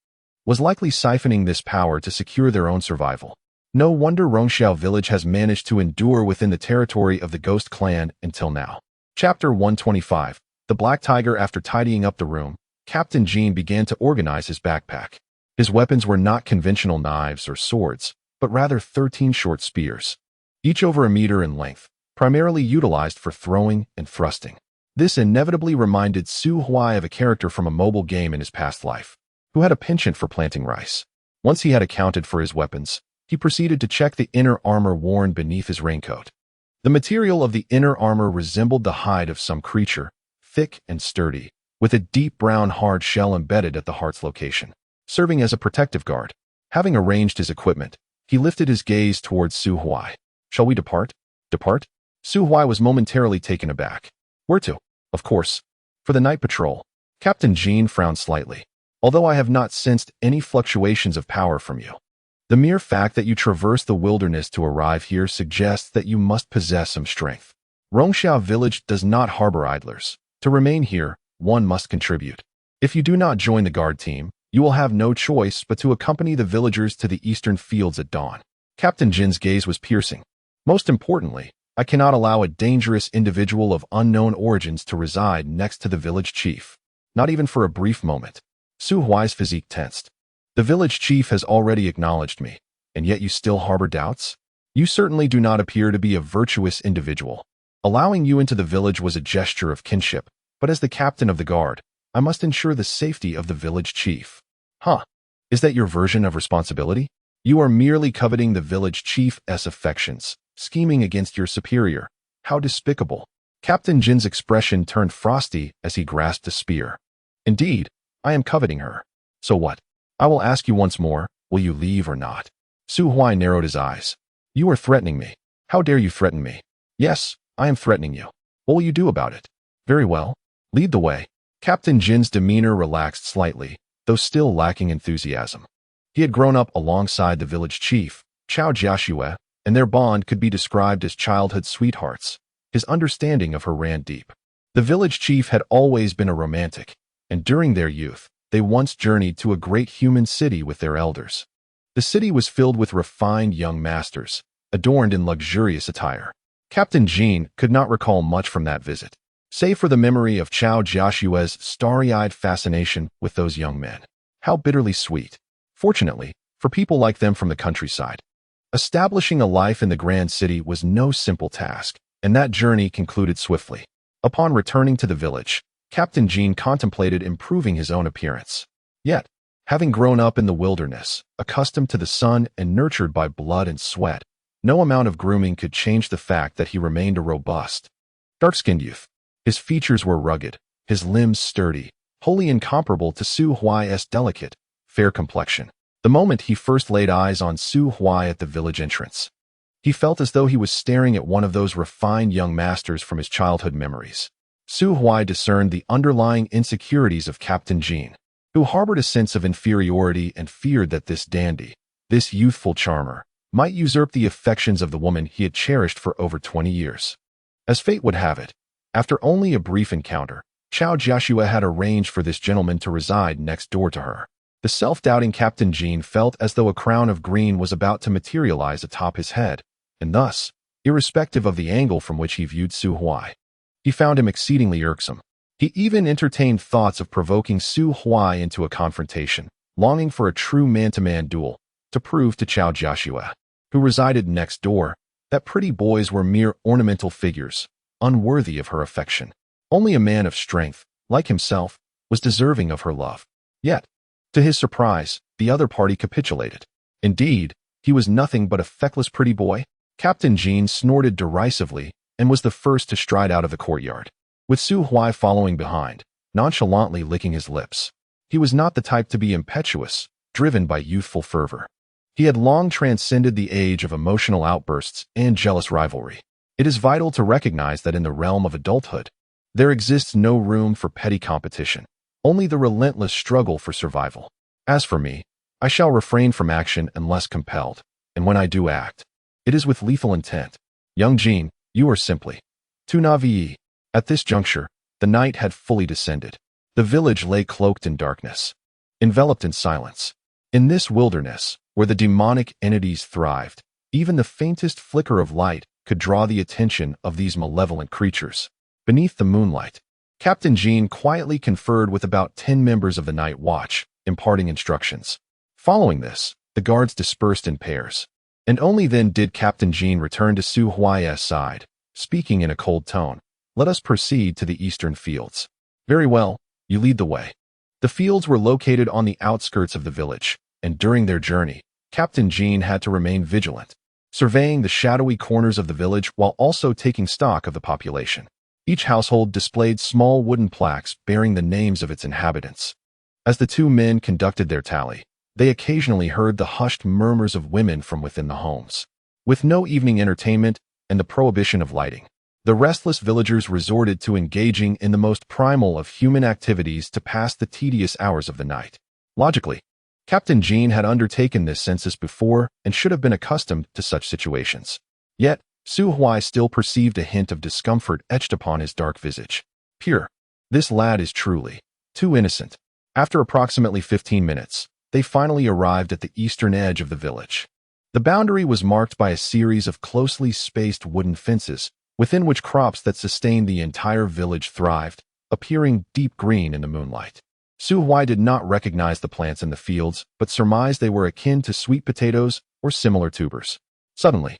was likely siphoning this power to secure their own survival. No wonder Rongxiao village has managed to endure within the territory of the Ghost Clan until now. Chapter 125. The Black Tiger. After tidying up the room, Captain Jean began to organize his backpack. His weapons were not conventional knives or swords, but rather 13 short spears, each over a meter in length, primarily utilized for throwing and thrusting. This inevitably reminded Su Huai of a character from a mobile game in his past life, who had a penchant for planting rice. Once he had accounted for his weapons, he proceeded to check the inner armor worn beneath his raincoat. The material of the inner armor resembled the hide of some creature, thick and sturdy, with a deep brown hard shell embedded at the heart's location, serving as a protective guard. Having arranged his equipment, he lifted his gaze towards Su Huai. Shall we depart? Depart? Su Huai was momentarily taken aback. Where to? Of course, for the night patrol. Captain Jean frowned slightly. Although I have not sensed any fluctuations of power from you, the mere fact that you traverse the wilderness to arrive here suggests that you must possess some strength. Rongxiao village does not harbor idlers. To remain here, one must contribute. If you do not join the guard team, you will have no choice but to accompany the villagers to the eastern fields at dawn. Captain Jin's gaze was piercing. Most importantly, I cannot allow a dangerous individual of unknown origins to reside next to the village chief. Not even for a brief moment. Su Huai's physique tensed. The village chief has already acknowledged me, and yet you still harbor doubts? You certainly do not appear to be a virtuous individual. Allowing you into the village was a gesture of kinship, but as the captain of the guard, I must ensure the safety of the village chief. Huh? Is that your version of responsibility? You are merely coveting the village chief's affections, scheming against your superior. How despicable. Captain Jin's expression turned frosty as he grasped a spear. Indeed, I am coveting her. So what? I will ask you once more, will you leave or not? Su Huai narrowed his eyes. You are threatening me. How dare you threaten me? Yes, I am threatening you. What will you do about it? Very well. Lead the way. Captain Jin's demeanor relaxed slightly, though still lacking enthusiasm. He had grown up alongside the village chief, Chao Jiaxue, and their bond could be described as childhood sweethearts. His understanding of her ran deep. The village chief had always been a romantic, and during their youth, they once journeyed to a great human city with their elders. The city was filled with refined young masters, adorned in luxurious attire. Captain Jean could not recall much from that visit, save for the memory of Chao Jiaxue's starry-eyed fascination with those young men. How bitterly sweet. Fortunately, for people like them from the countryside, establishing a life in the grand city was no simple task, and that journey concluded swiftly. Upon returning to the village, Captain Jean contemplated improving his own appearance. Yet, having grown up in the wilderness, accustomed to the sun and nurtured by blood and sweat, no amount of grooming could change the fact that he remained a robust, dark-skinned youth. His features were rugged, his limbs sturdy, wholly incomparable to Su Huai's delicate, fair complexion. The moment he first laid eyes on Su Huai at the village entrance, he felt as though he was staring at one of those refined young masters from his childhood memories. Su Huai discerned the underlying insecurities of Captain Jean, who harbored a sense of inferiority and feared that this dandy, this youthful charmer, might usurp the affections of the woman he had cherished for over 20 years. As fate would have it, after only a brief encounter, Chao Jiaxue had arranged for this gentleman to reside next door to her. The self-doubting Captain Jean felt as though a crown of green was about to materialize atop his head, and thus, irrespective of the angle from which he viewed Su Huai, he found him exceedingly irksome. He even entertained thoughts of provoking Su Huai into a confrontation, longing for a true man-to-man duel to prove to Chao Joshua, who resided next door, that pretty boys were mere ornamental figures, unworthy of her affection. Only a man of strength, like himself, was deserving of her love. Yet, to his surprise, the other party capitulated. Indeed, he was nothing but a feckless pretty boy. Captain Jean snorted derisively and was the first to stride out of the courtyard, with Su Huai following behind, nonchalantly licking his lips. He was not the type to be impetuous, driven by youthful fervor. He had long transcended the age of emotional outbursts and jealous rivalry. It is vital to recognize that in the realm of adulthood, there exists no room for petty competition, only the relentless struggle for survival. As for me, I shall refrain from action unless compelled, and when I do act, it is with lethal intent. Young Jean, you are simply too naive. At this juncture, the night had fully descended. The village lay cloaked in darkness, enveloped in silence. In this wilderness, where the demonic entities thrived, even the faintest flicker of light could draw the attention of these malevolent creatures. Beneath the moonlight, Captain Jean quietly conferred with about 10 members of the night watch, imparting instructions. Following this, the guards dispersed in pairs, and only then did Captain Jean return to Su Huai's side, speaking in a cold tone. Let us proceed to the eastern fields. Very well, you lead the way. The fields were located on the outskirts of the village, and during their journey, Captain Jean had to remain vigilant, surveying the shadowy corners of the village while also taking stock of the population. Each household displayed small wooden plaques bearing the names of its inhabitants. As the two men conducted their tally, they occasionally heard the hushed murmurs of women from within the homes. With no evening entertainment and the prohibition of lighting, the restless villagers resorted to engaging in the most primal of human activities to pass the tedious hours of the night. Logically, Captain Jean had undertaken this census before and should have been accustomed to such situations. Yet, Su Huai still perceived a hint of discomfort etched upon his dark visage. Pure. This lad is truly too innocent. After approximately 15 minutes, they finally arrived at the eastern edge of the village. The boundary was marked by a series of closely spaced wooden fences, within which crops that sustained the entire village thrived, appearing deep green in the moonlight. Su Huai did not recognize the plants in the fields, but surmised they were akin to sweet potatoes or similar tubers. Suddenly,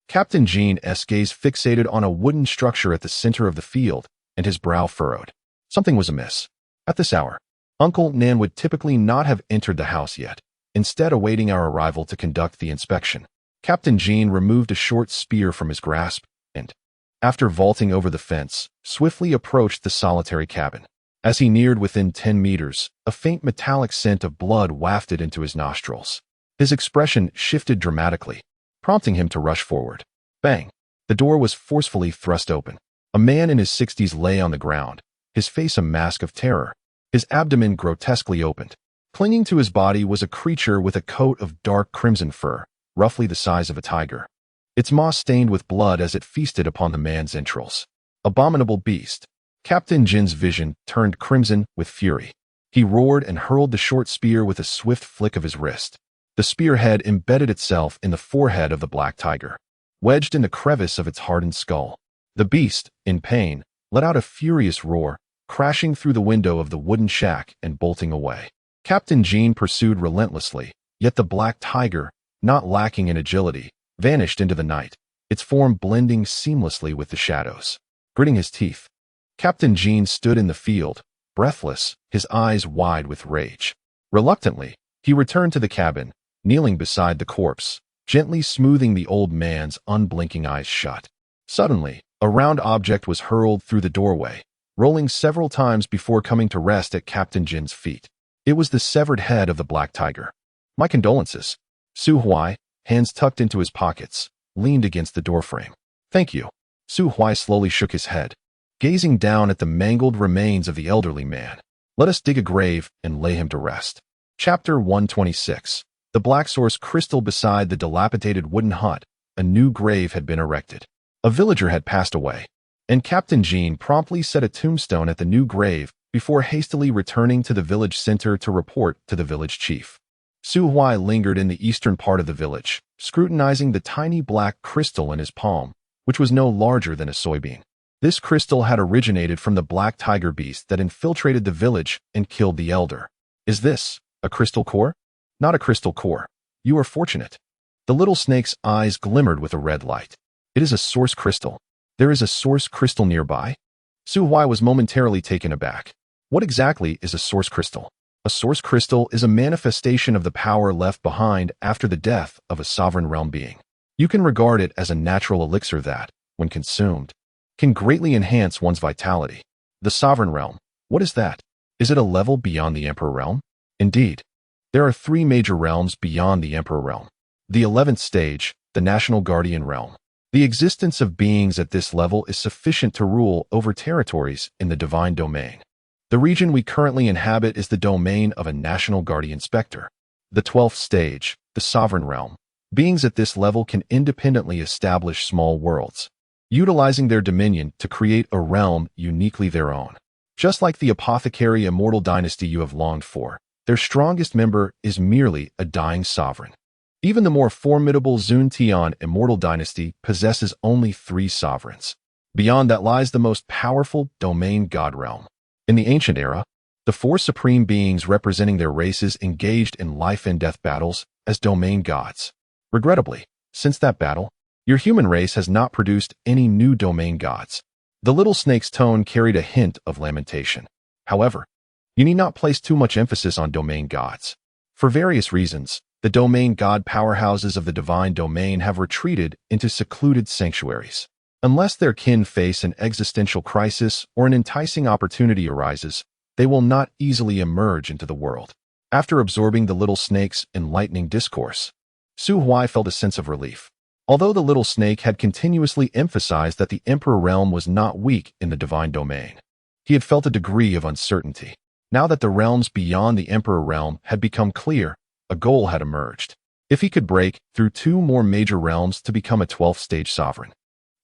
Captain Jean's gaze fixated on a wooden structure at the center of the field, and his brow furrowed. Something was amiss. At this hour, Uncle Nan would typically not have entered the house yet, instead awaiting our arrival to conduct the inspection. Captain Jean removed a short spear from his grasp, and, after vaulting over the fence, swiftly approached the solitary cabin. As he neared within 10 meters, a faint metallic scent of blood wafted into his nostrils. His expression shifted dramatically, prompting him to rush forward. Bang! The door was forcefully thrust open. A man in his 60s lay on the ground, his face a mask of terror, his abdomen grotesquely opened. Clinging to his body was a creature with a coat of dark crimson fur, roughly the size of a tiger. Its maw stained with blood as it feasted upon the man's entrails. Abominable beast! Captain Jin's vision turned crimson with fury. He roared and hurled the short spear with a swift flick of his wrist. The spearhead embedded itself in the forehead of the black tiger, wedged in the crevice of its hardened skull. The beast, in pain, let out a furious roar, crashing through the window of the wooden shack and bolting away. Captain Jean pursued relentlessly, yet the black tiger, not lacking in agility, vanished into the night, its form blending seamlessly with the shadows. Gritting his teeth, Captain Jean stood in the field, breathless, his eyes wide with rage. Reluctantly, he returned to the cabin, kneeling beside the corpse, gently smoothing the old man's unblinking eyes shut. Suddenly, a round object was hurled through the doorway, rolling several times before coming to rest at Captain Jin's feet. It was the severed head of the black tiger. My condolences. Su Huai, hands tucked into his pockets, leaned against the doorframe. Thank you. Su Huai slowly shook his head, gazing down at the mangled remains of the elderly man. Let us dig a grave and lay him to rest. Chapter 126. The black source crystal beside the dilapidated wooden hut, a new grave had been erected. A villager had passed away, and Captain Jean promptly set a tombstone at the new grave before hastily returning to the village center to report to the village chief. Su Huai lingered in the eastern part of the village, scrutinizing the tiny black crystal in his palm, which was no larger than a soybean. This crystal had originated from the black tiger beast that infiltrated the village and killed the elder. Is this A crystal core? Not a crystal core. You are fortunate. The little snake's eyes glimmered with a red light. It is a source crystal. There is a source crystal nearby? Su Huai was momentarily taken aback. What exactly is a source crystal? A source crystal is a manifestation of the power left behind after the death of a sovereign realm being. You can regard it as a natural elixir that, when consumed, can greatly enhance one's vitality. The sovereign realm, what is that? Is it a level beyond the Emperor realm? Indeed. There are 3 major realms beyond the Emperor realm. The 11th stage, the National Guardian realm. The existence of beings at this level is sufficient to rule over territories in the divine domain. The region we currently inhabit is the domain of a National Guardian Spectre. The 12th stage, the Sovereign realm. Beings at this level can independently establish small worlds, utilizing their dominion to create a realm uniquely their own. Just like the apothecary Immortal Dynasty you have longed for, their strongest member is merely a dying sovereign. Even the more formidable Zuntian Immortal Dynasty possesses only 3 sovereigns. Beyond that lies the most powerful domain god realm. In the ancient era, the 4 supreme beings representing their races engaged in life and death battles as domain gods. Regrettably, since that battle, your human race has not produced any new domain gods. The little snake's tone carried a hint of lamentation. However, you need not place too much emphasis on domain gods. For various reasons, the domain god powerhouses of the divine domain have retreated into secluded sanctuaries. Unless their kin face an existential crisis or an enticing opportunity arises, they will not easily emerge into the world. After absorbing the little snake's enlightening discourse, Su Huai felt a sense of relief. Although the little snake had continuously emphasized that the Emperor realm was not weak in the divine domain, he had felt a degree of uncertainty. Now that the realms beyond the Emperor realm had become clear, a goal had emerged. If he could break through 2 more major realms to become a 12th stage sovereign,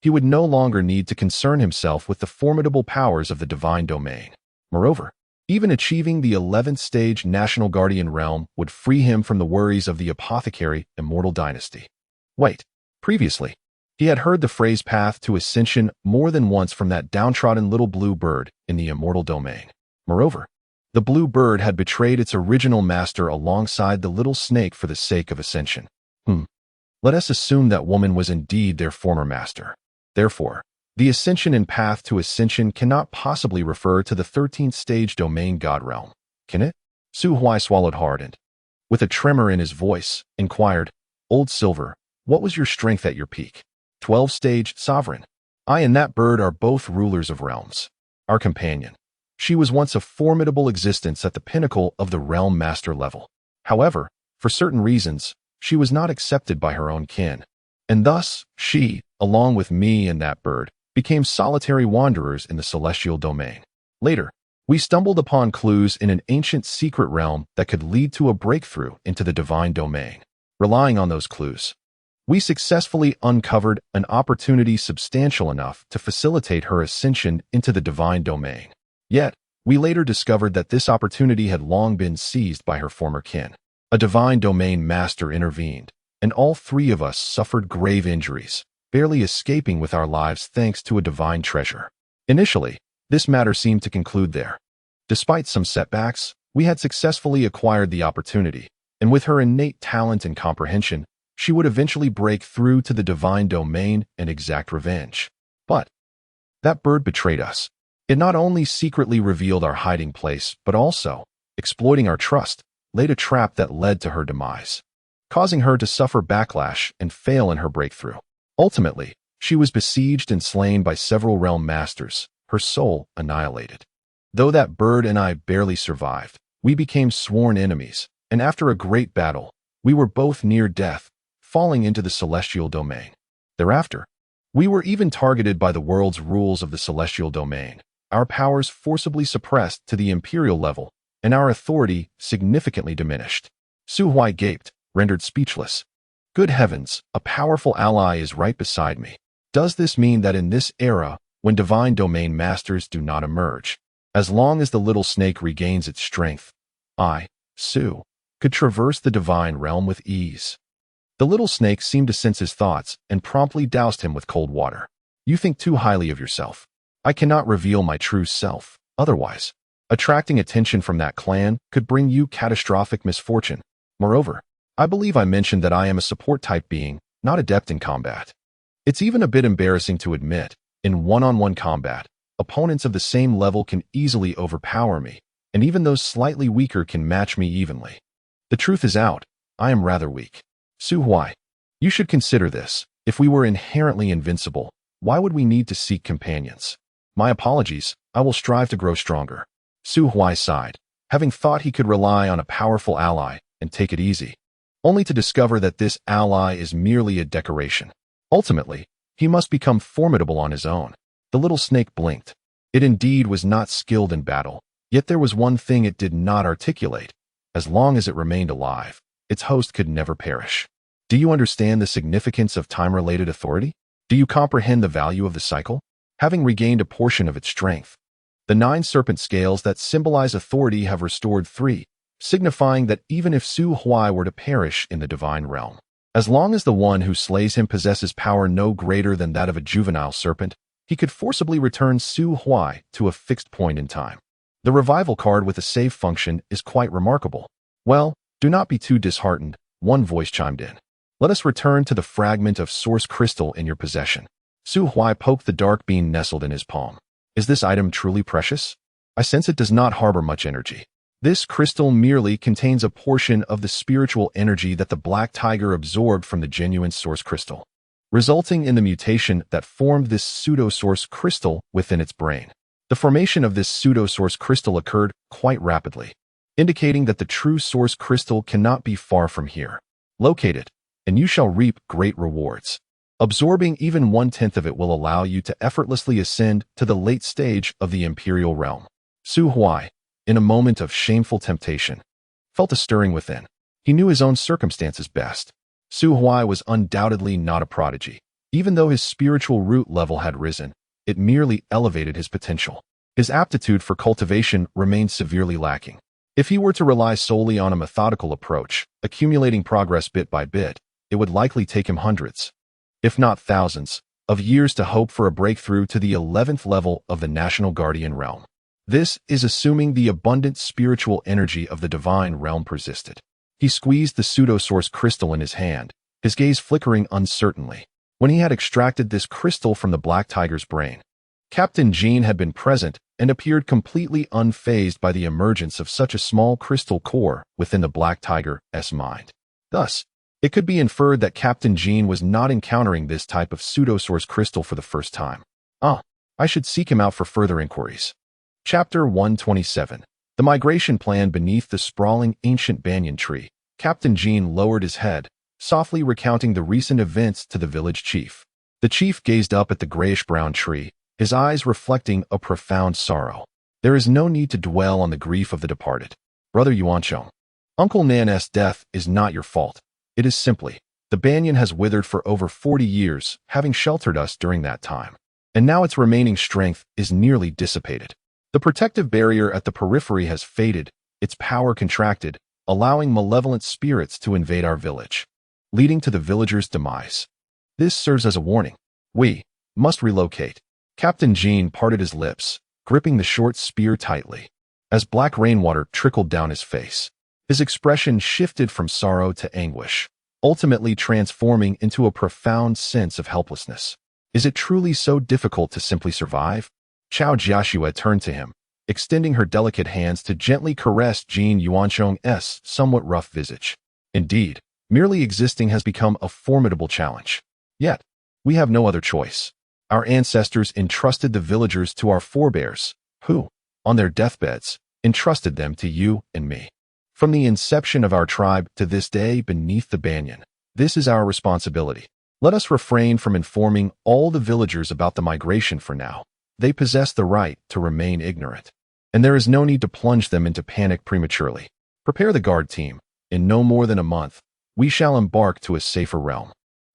he would no longer need to concern himself with the formidable powers of the divine domain. Moreover, even achieving the 11th stage National Guardian realm would free him from the worries of the apothecary Immortal Dynasty. Wait, previously, he had heard the phrase path to ascension more than once from that downtrodden little blue bird in the Immortal domain. Moreover, the blue bird had betrayed its original master alongside the little snake for the sake of ascension. Let us assume that woman was indeed their former master. Therefore, the ascension and path to ascension cannot possibly refer to the 13th stage domain god realm, can it? Su Huai swallowed hard and, with a tremor in his voice, inquired, Old Silver, what was your strength at your peak? 12th stage sovereign. I and that bird are both rulers of realms. Our companion. She was once a formidable existence at the pinnacle of the realm master level. However, for certain reasons, she was not accepted by her own kin. And thus, she, along with me and that bird, became solitary wanderers in the celestial domain. Later, we stumbled upon clues in an ancient secret realm that could lead to a breakthrough into the divine domain. Relying on those clues, we successfully uncovered an opportunity substantial enough to facilitate her ascension into the divine domain. Yet, we later discovered that this opportunity had long been seized by her former kin. A divine domain master intervened, and all 3 of us suffered grave injuries, barely escaping with our lives thanks to a divine treasure. Initially, this matter seemed to conclude there. Despite some setbacks, we had successfully acquired the opportunity, and with her innate talent and comprehension, she would eventually break through to the divine domain and exact revenge. But that bird betrayed us. It not only secretly revealed our hiding place, but also, exploiting our trust, laid a trap that led to her demise, causing her to suffer backlash and fail in her breakthrough. Ultimately, she was besieged and slain by several realm masters, her soul annihilated. Though that bird and I barely survived, we became sworn enemies, and after a great battle, we were both near death, falling into the celestial domain. Thereafter, we were even targeted by the world's rules of the celestial domain, our powers forcibly suppressed to the imperial level, and our authority significantly diminished. Su Huai gaped, rendered speechless. Good heavens, a powerful ally is right beside me. Does this mean that in this era, when divine domain masters do not emerge, as long as the little snake regains its strength, I, Su, could traverse the divine realm with ease? The little snake seemed to sense his thoughts and promptly doused him with cold water. You think too highly of yourself. I cannot reveal my true self. Otherwise, Attracting attention from that clan could bring you catastrophic misfortune. Moreover, I believe I mentioned that I am a support-type being, not adept in combat. It's even a bit embarrassing to admit, in one-on-one combat, opponents of the same level can easily overpower me, and even those slightly weaker can match me evenly. The truth is out, I am rather weak. Su Huai, you should consider this. If we were inherently invincible, why would we need to seek companions? My apologies, I will strive to grow stronger. Su Huai sighed, having thought he could rely on a powerful ally and take it easy, only to discover that this ally is merely a decoration. Ultimately, he must become formidable on his own. The little snake blinked. It indeed was not skilled in battle, yet there was one thing it did not articulate. As long as it remained alive, its host could never perish. Do you understand the significance of time-related authority? Do you comprehend the value of the cycle? Having regained a portion of its strength, the 9 serpent scales that symbolize authority have restored 3, signifying that even if Su Huai were to perish in the divine realm, as long as the one who slays him possesses power no greater than that of a juvenile serpent, he could forcibly return Su Huai to a fixed point in time. The revival card with a save function is quite remarkable. Well, do not be too disheartened, one voice chimed in. Let us return to the fragment of source crystal in your possession. Su Huai poked the dark bean nestled in his palm. Is this item truly precious? I sense it does not harbor much energy. This crystal merely contains a portion of the spiritual energy that the black tiger absorbed from the genuine source crystal, resulting in the mutation that formed this pseudo-source crystal within its brain. The formation of this pseudo-source crystal occurred quite rapidly, indicating that the true source crystal cannot be far from here. Locate it, and you shall reap great rewards. Absorbing even 1/10 of it will allow you to effortlessly ascend to the late stage of the imperial realm. Su Huai, in a moment of shameful temptation, felt a stirring within. He knew his own circumstances best. Su Huai was undoubtedly not a prodigy. Even though his spiritual root level had risen, it merely elevated his potential. His aptitude for cultivation remained severely lacking. If he were to rely solely on a methodical approach, accumulating progress bit by bit, it would likely take him hundreds, if not thousands, of years to hope for a breakthrough to the 11th level of the National Guardian realm. This is assuming the abundant spiritual energy of the divine realm persisted. He squeezed the pseudo-source crystal in his hand, his gaze flickering uncertainly. When he had extracted this crystal from the black tiger's brain, Captain Jean had been present and appeared completely unfazed by the emergence of such a small crystal core within the black tiger's mind. Thus, it could be inferred that Captain Jean was not encountering this type of pseudo-source crystal for the first time. I should seek him out for further inquiries. Chapter 127. The migration plan beneath the sprawling ancient banyan tree. Captain Jean lowered his head, softly recounting the recent events to the village chief. The chief gazed up at the grayish-brown tree, his eyes reflecting a profound sorrow. There is no need to dwell on the grief of the departed. Brother Yuanchong, Uncle Nan's death is not your fault. It is simply, the banyan has withered for over 40 years, having sheltered us during that time. And now its remaining strength is nearly dissipated. The protective barrier at the periphery has faded, its power contracted, allowing malevolent spirits to invade our village, leading to the villagers' demise. This serves as a warning. We must relocate. Captain Jean parted his lips, gripping the short spear tightly. As black rainwater trickled down his face, his expression shifted from sorrow to anguish, ultimately transforming into a profound sense of helplessness. Is it truly so difficult to simply survive? Chao Jiashue turned to him, extending her delicate hands to gently caress Jean Yuanchong's somewhat rough visage. Indeed, merely existing has become a formidable challenge. Yet, we have no other choice. Our ancestors entrusted the villagers to our forebears, who, on their deathbeds, entrusted them to you and me. From the inception of our tribe to this day beneath the banyan, this is our responsibility. Let us refrain from informing all the villagers about the migration for now. They possess the right to remain ignorant, and there is no need to plunge them into panic prematurely. Prepare the guard team. In no more than a month, we shall embark to a safer realm.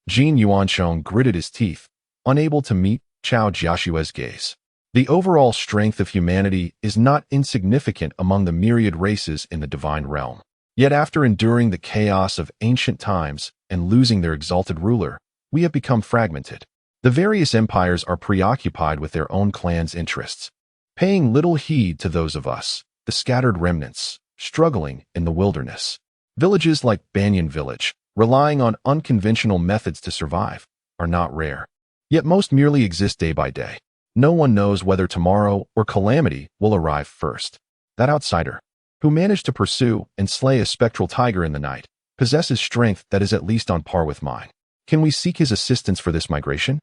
Jean Yuanchong gritted his teeth, unable to meet Chao Jiashue's gaze. The overall strength of humanity is not insignificant among the myriad races in the divine realm. Yet after enduring the chaos of ancient times and losing their exalted ruler, we have become fragmented. The various empires are preoccupied with their own clan's interests. paying little heed to those of us, the scattered remnants, struggling in the wilderness. Villages like Banyan Village, relying on unconventional methods to survive, are not rare. Yet most merely exist day by day. No one knows whether tomorrow or calamity will arrive first. That outsider, who managed to pursue and slay a spectral tiger in the night, possesses strength that is at least on par with mine. Can we seek his assistance for this migration?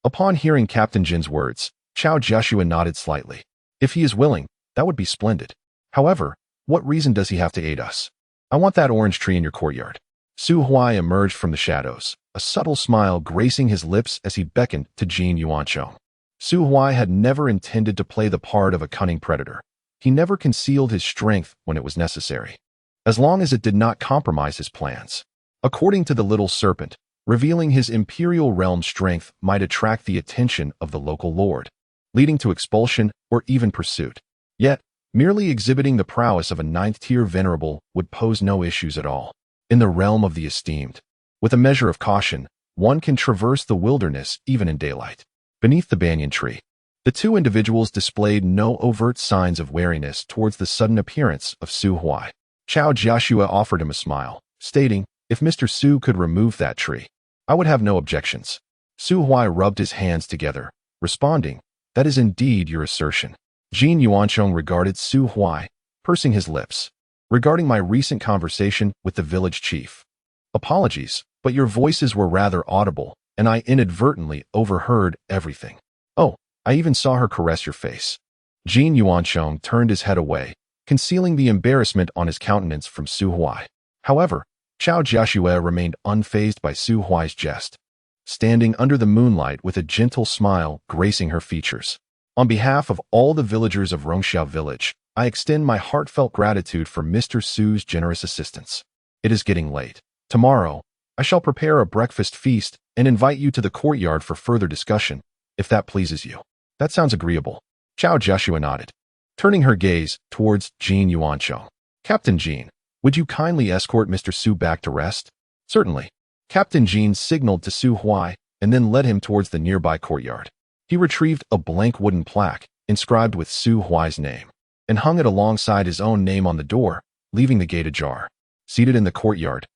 Upon hearing Captain Jin's words, Chao Joshua nodded slightly. If he is willing, that would be splendid. However, what reason does he have to aid us? I want that orange tree in your courtyard. Su Huai emerged from the shadows, a subtle smile gracing his lips as he beckoned to Jin Yuanchong. Su Huai had never intended to play the part of a cunning predator. He never concealed his strength when it was necessary, as long as it did not compromise his plans. According to the little serpent, revealing his imperial realm strength might attract the attention of the local lord, leading to expulsion or even pursuit. Yet, merely exhibiting the prowess of a ninth-tier venerable would pose no issues at all. In the realm of the esteemed, with a measure of caution, one can traverse the wilderness even in daylight. Beneath the banyan tree, the two individuals displayed no overt signs of wariness towards the sudden appearance of Su Huai. Chao Joshua offered him a smile, stating, if Mr. Su could remove that tree, I would have no objections. Su Huai rubbed his hands together, responding, that is indeed your assertion. Jin Yuanchong regarded Su Huai, pursing his lips. Regarding my recent conversation with the village chief. Apologies, but your voices were rather audible, and I inadvertently overheard everything. Oh, I even saw her caress your face. Jin Yuanchong turned his head away, concealing the embarrassment on his countenance from Su Huai. However, Chao Joshua remained unfazed by Su Huai's jest, standing under the moonlight with a gentle smile gracing her features. On behalf of all the villagers of Rongxiao Village, I extend my heartfelt gratitude for Mr. Su's generous assistance. It is getting late. Tomorrow, I shall prepare a breakfast feast and invite you to the courtyard for further discussion, if that pleases you. That sounds agreeable. Chao Joshua nodded, turning her gaze towards Jin Yuanchong. Captain Jin, would you kindly escort Mr. Su back to rest? Certainly. Captain Jin signaled to Su Huai and then led him towards the nearby courtyard. He retrieved a blank wooden plaque inscribed with Su Huai's name, and hung it alongside his own name on the door, leaving the gate ajar. Seated in the courtyard,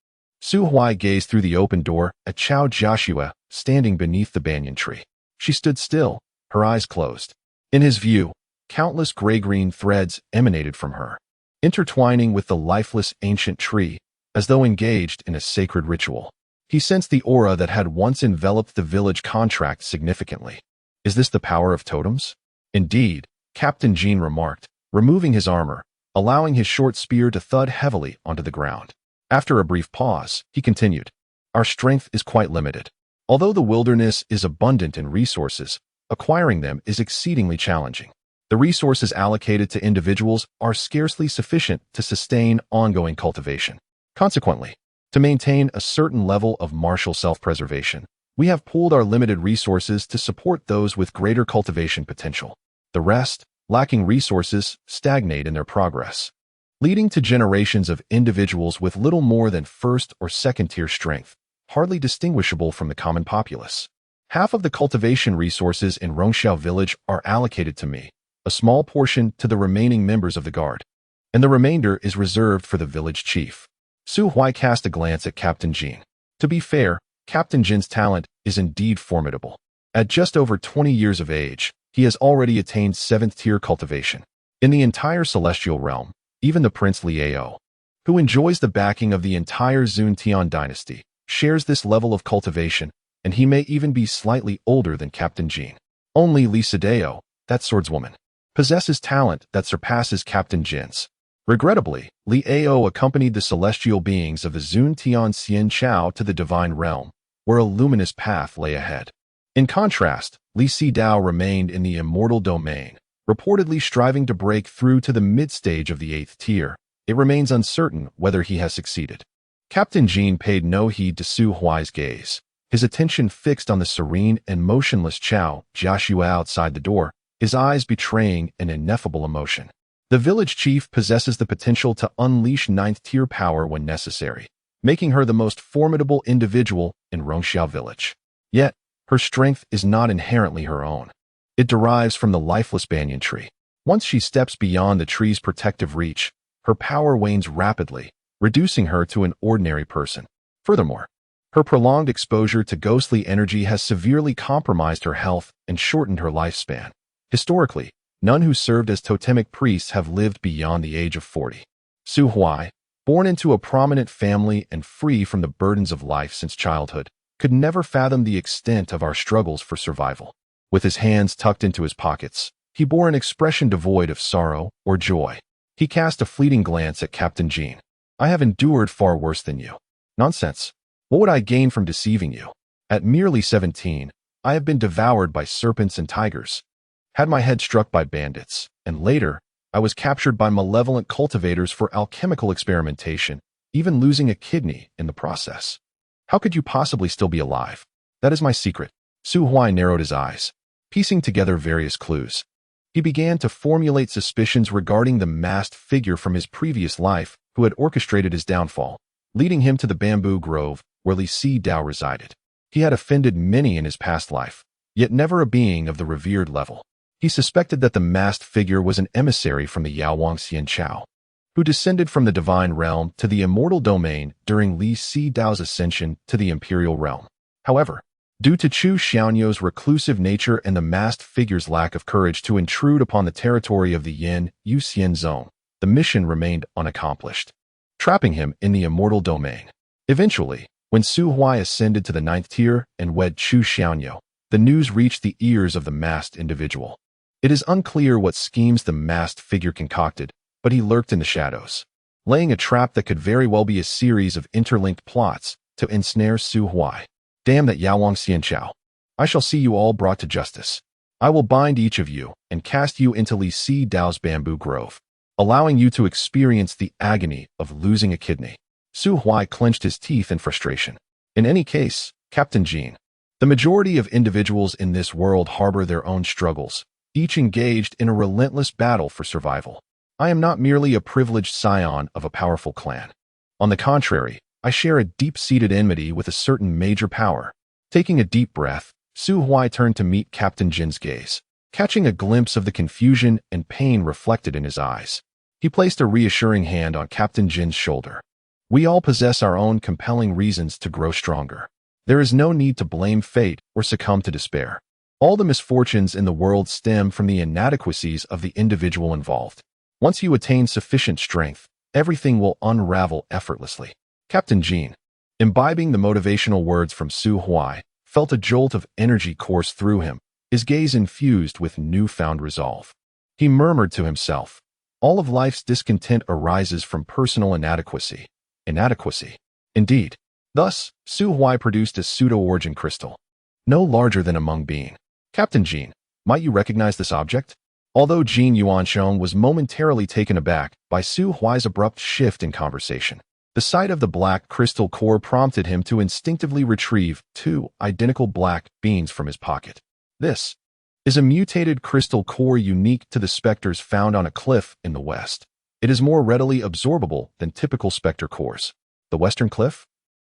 Su Huai gazed through the open door at Chao Joshua standing beneath the banyan tree. She stood still, her eyes closed. In his view, countless gray-green threads emanated from her, intertwining with the lifeless ancient tree, as though engaged in a sacred ritual. He sensed the aura that had once enveloped the village contract significantly. Is this the power of totems? Indeed, Captain Jin remarked, removing his armor, allowing his short spear to thud heavily onto the ground. After a brief pause, he continued, our strength is quite limited. Although the wilderness is abundant in resources, acquiring them is exceedingly challenging. The resources allocated to individuals are scarcely sufficient to sustain ongoing cultivation. Consequently, to maintain a certain level of martial self-preservation, we have pooled our limited resources to support those with greater cultivation potential. The rest, lacking resources, stagnate in their progress, leading to generations of individuals with little more than first or second-tier strength, hardly distinguishable from the common populace. Half of the cultivation resources in Rongxiao Village are allocated to me, a small portion to the remaining members of the guard, and the remainder is reserved for the village chief. Su Huai cast a glance at Captain Jin. To be fair, Captain Jin's talent is indeed formidable. At just over 20 years of age, he has already attained 7th-tier cultivation. In the entire celestial realm, even the Prince Liao, who enjoys the backing of the entire Zuntian dynasty, shares this level of cultivation, and he may even be slightly older than Captain Jin. Only Li Sideo, that swordswoman, possesses talent that surpasses Captain Jin's. Regrettably, Liao accompanied the celestial beings of the Zuntian Xian Chao to the divine realm, where a luminous path lay ahead. In contrast, Li Sidao remained in the immortal domain, reportedly striving to break through to the mid-stage of the 8th tier. It remains uncertain whether he has succeeded. Captain Jin paid no heed to Su Huai's gaze, his attention fixed on the serene and motionless Chao Joshua outside the door, his eyes betraying an ineffable emotion. The village chief possesses the potential to unleash 9th-tier power when necessary, making her the most formidable individual in Rongxiao Village. Yet, her strength is not inherently her own. It derives from the lifeless banyan tree. Once she steps beyond the tree's protective reach, her power wanes rapidly, reducing her to an ordinary person. Furthermore, her prolonged exposure to ghostly energy has severely compromised her health and shortened her lifespan. Historically, none who served as totemic priests have lived beyond the age of 40. Su Huai, born into a prominent family and free from the burdens of life since childhood, could never fathom the extent of our struggles for survival. With his hands tucked into his pockets, he bore an expression devoid of sorrow or joy. He cast a fleeting glance at Captain Jean. "I have endured far worse than you." "Nonsense. What would I gain from deceiving you? At merely 17, I have been devoured by serpents and tigers, had my head struck by bandits, and later, I was captured by malevolent cultivators for alchemical experimentation, even losing a kidney in the process. How could you possibly still be alive?" "That is my secret." Su Huai narrowed his eyes, piecing together various clues. He began to formulate suspicions regarding the masked figure from his previous life who had orchestrated his downfall, leading him to the bamboo grove where Li Si Dao resided. He had offended many in his past life, yet never a being of the revered level. He suspected that the masked figure was an emissary from the Yaowang Xian Chao, who descended from the divine realm to the immortal domain during Li Si Dao's ascension to the imperial realm. However, due to Chu Xiaonyou's reclusive nature and the masked figure's lack of courage to intrude upon the territory of the Yin Yu Xian zone, the mission remained unaccomplished, trapping him in the immortal domain. Eventually, when Su Huai ascended to the 9th tier and wed Chu Xiaonyou, the news reached the ears of the masked individual. It is unclear what schemes the masked figure concocted, but he lurked in the shadows, laying a trap that could very well be a series of interlinked plots to ensnare Su Huai. "Damn that Yaowang Xian Chao. I shall see you all brought to justice. I will bind each of you and cast you into Li Si Dao's bamboo grove, allowing you to experience the agony of losing a kidney." Su Huai clenched his teeth in frustration. "In any case, Captain Jean, the majority of individuals in this world harbor their own struggles, each engaged in a relentless battle for survival. I am not merely a privileged scion of a powerful clan. On the contrary, I share a deep-seated enmity with a certain major power." Taking a deep breath, Su Huai turned to meet Captain Jin's gaze, catching a glimpse of the confusion and pain reflected in his eyes. He placed a reassuring hand on Captain Jin's shoulder. "We all possess our own compelling reasons to grow stronger. There is no need to blame fate or succumb to despair. All the misfortunes in the world stem from the inadequacies of the individual involved. Once you attain sufficient strength, everything will unravel effortlessly." Captain Jean, imbibing the motivational words from Su Huai, felt a jolt of energy course through him, his gaze infused with newfound resolve. He murmured to himself, "All of life's discontent arises from personal inadequacy." Inadequacy. Indeed. Thus, Su Huai produced a pseudo-origin crystal, no larger than a mung bean. "Captain Jean, might you recognize this object?" Although Jean Yuansheng was momentarily taken aback by Su Huai's abrupt shift in conversation, the sight of the black crystal core prompted him to instinctively retrieve 2 identical black beans from his pocket. "This is a mutated crystal core unique to the specters found on a cliff in the west. It is more readily absorbable than typical specter cores." "The Western Cliff?"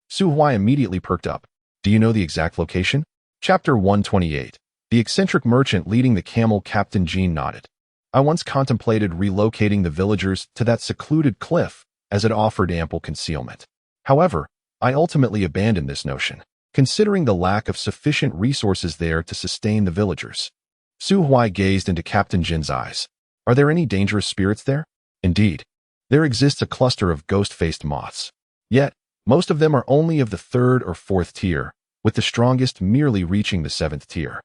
Su Huai immediately perked up. "Do you know the exact location?" Chapter 128. The eccentric merchant leading the camel. Captain Jean nodded. "I once contemplated relocating the villagers to that secluded cliff, as it offered ample concealment. However, I ultimately abandoned this notion, considering the lack of sufficient resources there to sustain the villagers." Su Huai gazed into Captain Jin's eyes. "Are there any dangerous spirits there?" "Indeed. There exists a cluster of ghost-faced moths. Yet, most of them are only of the 3rd or 4th tier, with the strongest merely reaching the 7th tier.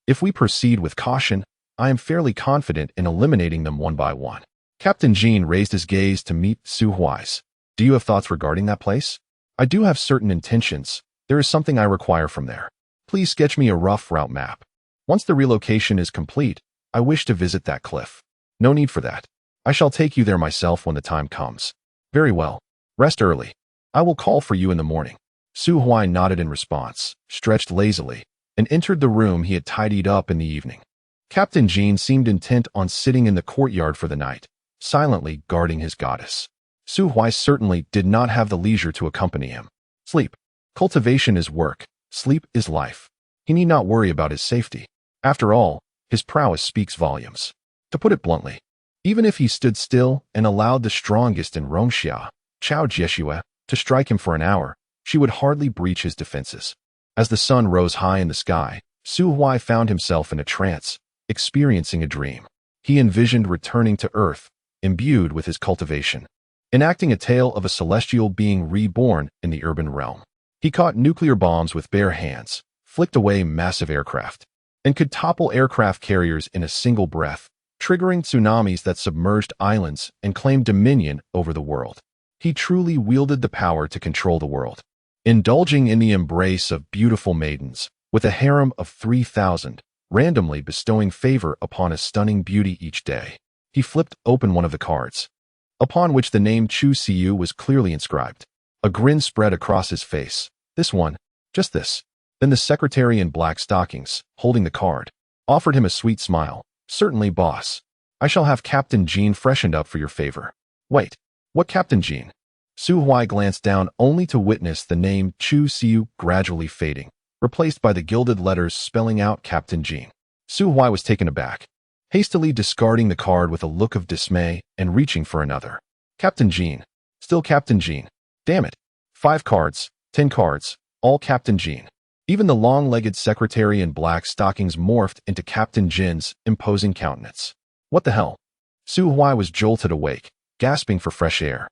If we proceed with caution, I am fairly confident in eliminating them one by one." Captain Jean raised his gaze to meet Su Huai's. "Do you have thoughts regarding that place?" "I do have certain intentions. There is something I require from there. Please sketch me a rough route map. Once the relocation is complete, I wish to visit that cliff." "No need for that. I shall take you there myself when the time comes." "Very well. Rest early. I will call for you in the morning." Su Huai nodded in response, stretched lazily, and entered the room he had tidied up in the evening. Captain Jean seemed intent on sitting in the courtyard for the night, silently guarding his goddess. Su Huai certainly did not have the leisure to accompany him. Sleep. Cultivation is work. Sleep is life. He need not worry about his safety. After all, his prowess speaks volumes. To put it bluntly, even if he stood still and allowed the strongest in Rongxia, Chao Jieshue, to strike him for an hour, she would hardly breach his defenses. As the sun rose high in the sky, Su Huai found himself in a trance, experiencing a dream. He envisioned returning to Earth, imbued with his cultivation, enacting a tale of a celestial being reborn in the urban realm. He caught nuclear bombs with bare hands, flicked away massive aircraft, and could topple aircraft carriers in a single breath, triggering tsunamis that submerged islands and claimed dominion over the world. He truly wielded the power to control the world. Indulging in the embrace of beautiful maidens, with a harem of 3,000, randomly bestowing favor upon a stunning beauty each day. He flipped open one of the cards, upon which the name Chu Siu was clearly inscribed. A grin spread across his face. This one, just this. Then the secretary in black stockings, holding the card, offered him a sweet smile. Certainly, boss. I shall have Captain Jean freshened up for your favor. Wait, what Captain Jean? Su Huai glanced down only to witness the name Chu Siu gradually fading, replaced by the gilded letters spelling out Captain Jean. Su Huai was taken aback, hastily discarding the card with a look of dismay and reaching for another. Captain Jean. Still Captain Jean. Damn it. 5 cards, 10 cards, all Captain Jean. Even the long-legged secretary in black stockings morphed into Captain Jin's imposing countenance. What the hell? Su Huai was jolted awake, gasping for fresh air,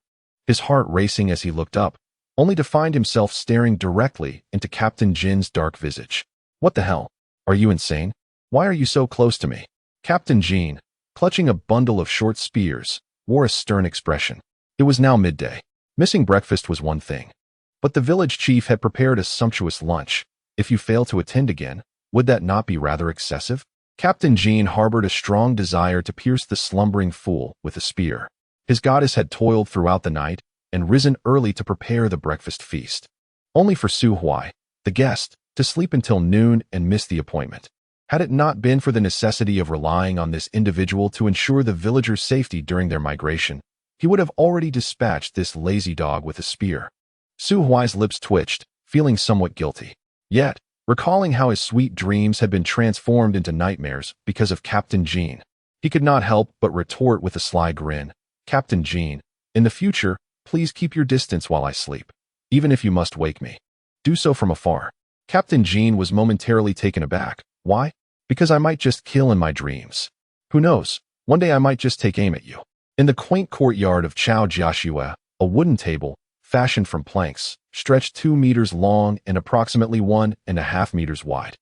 his heart racing as he looked up, only to find himself staring directly into Captain Jin's dark visage. What the hell? Are you insane? Why are you so close to me? Captain Jean, clutching a bundle of short spears, wore a stern expression. It was now midday. Missing breakfast was one thing, but the village chief had prepared a sumptuous lunch. If you fail to attend again, would that not be rather excessive? Captain Jean harbored a strong desire to pierce the slumbering fool with a spear. His goddess had toiled throughout the night and risen early to prepare the breakfast feast, only for Su Huai, the guest, to sleep until noon and miss the appointment. Had it not been for the necessity of relying on this individual to ensure the villagers' safety during their migration, he would have already dispatched this lazy dog with a spear. Su Huai's lips twitched, feeling somewhat guilty. Yet, recalling how his sweet dreams had been transformed into nightmares because of Captain Jean, he could not help but retort with a sly grin. Captain Jean, in the future, please keep your distance while I sleep. Even if you must wake me, do so from afar. Captain Jean was momentarily taken aback. Why? Because I might just kill in my dreams. Who knows? One day I might just take aim at you. In the quaint courtyard of Chao Jieshue, a wooden table, fashioned from planks, stretched 2 meters long and approximately 1.5 meters wide.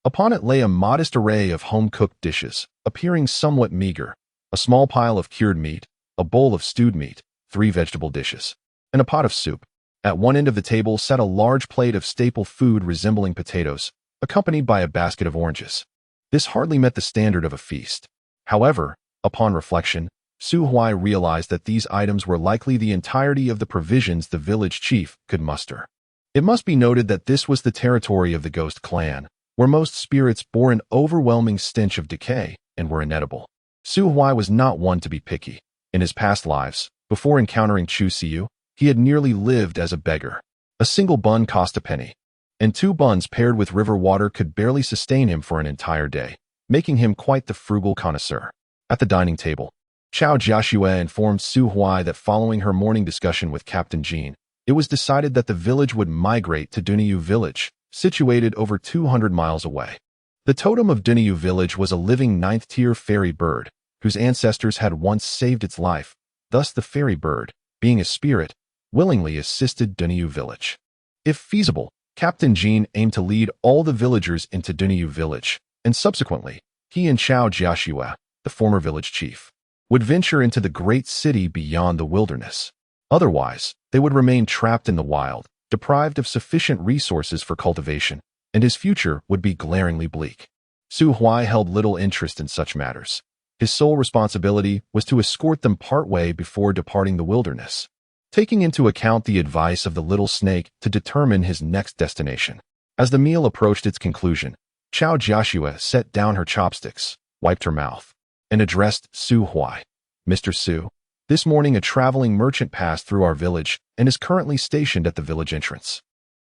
Upon it lay a modest array of home-cooked dishes, appearing somewhat meager: a small pile of cured meat, a bowl of stewed meat, 3 vegetable dishes, and a pot of soup. At one end of the table sat a large plate of staple food resembling potatoes, accompanied by a basket of oranges. This hardly met the standard of a feast. However, upon reflection, Su Huai realized that these items were likely the entirety of the provisions the village chief could muster. It must be noted that this was the territory of the Ghost clan, where most spirits bore an overwhelming stench of decay and were inedible. Su Huai was not one to be picky. In his past lives, before encountering Chu Siu, he had nearly lived as a beggar. A single bun cost a penny, and 2 buns paired with river water could barely sustain him for an entire day, making him quite the frugal connoisseur. At the dining table, Chao Jieshue informed Su Huai that following her morning discussion with Captain Jean, it was decided that the village would migrate to Dunyu Village, situated over 200 miles away. The totem of Dunyu Village was a living 9th-tier fairy bird, whose ancestors had once saved its life. Thus the fairy bird, being a spirit, willingly assisted Dunyu Village. If feasible, Captain Jean aimed to lead all the villagers into Dunyu Village, and subsequently, he and Chao Jieshue, the former village chief, would venture into the great city beyond the wilderness. Otherwise, they would remain trapped in the wild, deprived of sufficient resources for cultivation, and his future would be glaringly bleak. Su Huai held little interest in such matters. His sole responsibility was to escort them partway before departing the wilderness, taking into account the advice of the little snake to determine his next destination. As the meal approached its conclusion, Chao Jieshue set down her chopsticks, wiped her mouth, and addressed Su Huai. Mr. Su, this morning a traveling merchant passed through our village and is currently stationed at the village entrance.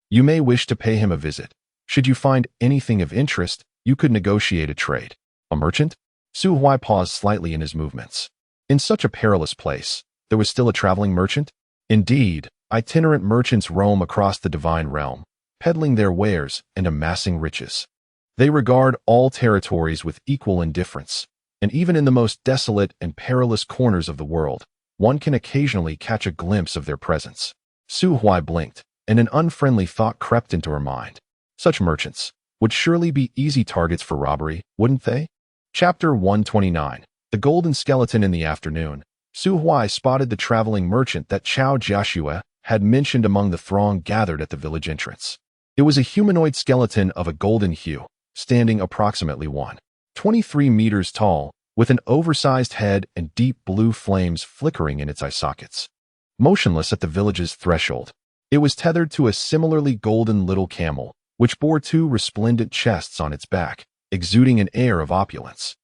You may wish to pay him a visit. Should you find anything of interest, you could negotiate a trade. A merchant? Su Huai paused slightly in his movements. In such a perilous place, there was still a traveling merchant? Indeed, itinerant merchants roam across the divine realm, peddling their wares and amassing riches. They regard all territories with equal indifference, and even in the most desolate and perilous corners of the world, one can occasionally catch a glimpse of their presence. Su Huai blinked, and an unfriendly thought crept into her mind. Such merchants would surely be easy targets for robbery, wouldn't they? Chapter 129. The Golden Skeleton. In the afternoon, Su Huai spotted the traveling merchant that Chao Jiaxue had mentioned among the throng gathered at the village entrance. It was a humanoid skeleton of a golden hue, standing approximately 1.23 meters tall, with an oversized head and deep blue flames flickering in its eye sockets. Motionless at the village's threshold, it was tethered to a similarly golden little camel, which bore two resplendent chests on its back, exuding an air of opulence.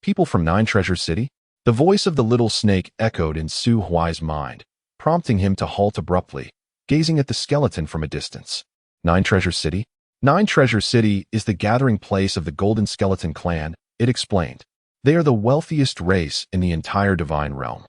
People from Nine Treasure City? The voice of the little snake echoed in Su Huai's mind, prompting him to halt abruptly, gazing at the skeleton from a distance. Nine Treasure City? Nine Treasure City is the gathering place of the Golden Skeleton clan, it explained. They are the wealthiest race in the entire divine realm.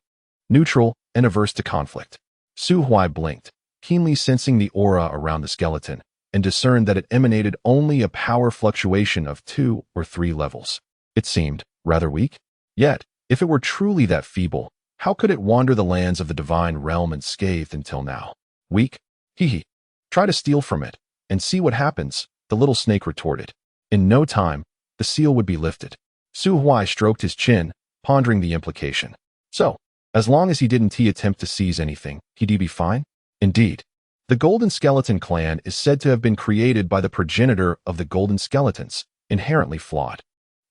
Neutral and averse to conflict. Su Huai blinked, keenly sensing the aura around the skeleton, and discerned that it emanated only a power fluctuation of 2 or 3 levels. It seemed rather weak. Yet, if it were truly that feeble, how could it wander the lands of the divine realm unscathed until now? Weak? Hee. Try to steal from it, and see what happens, the little snake retorted. In no time, the seal would be lifted. Su Huai stroked his chin, pondering the implication. So, as long as he didn't attempt to seize anything, he'd be fine? Indeed. The Golden Skeleton clan is said to have been created by the progenitor of the Golden Skeletons, inherently flawed.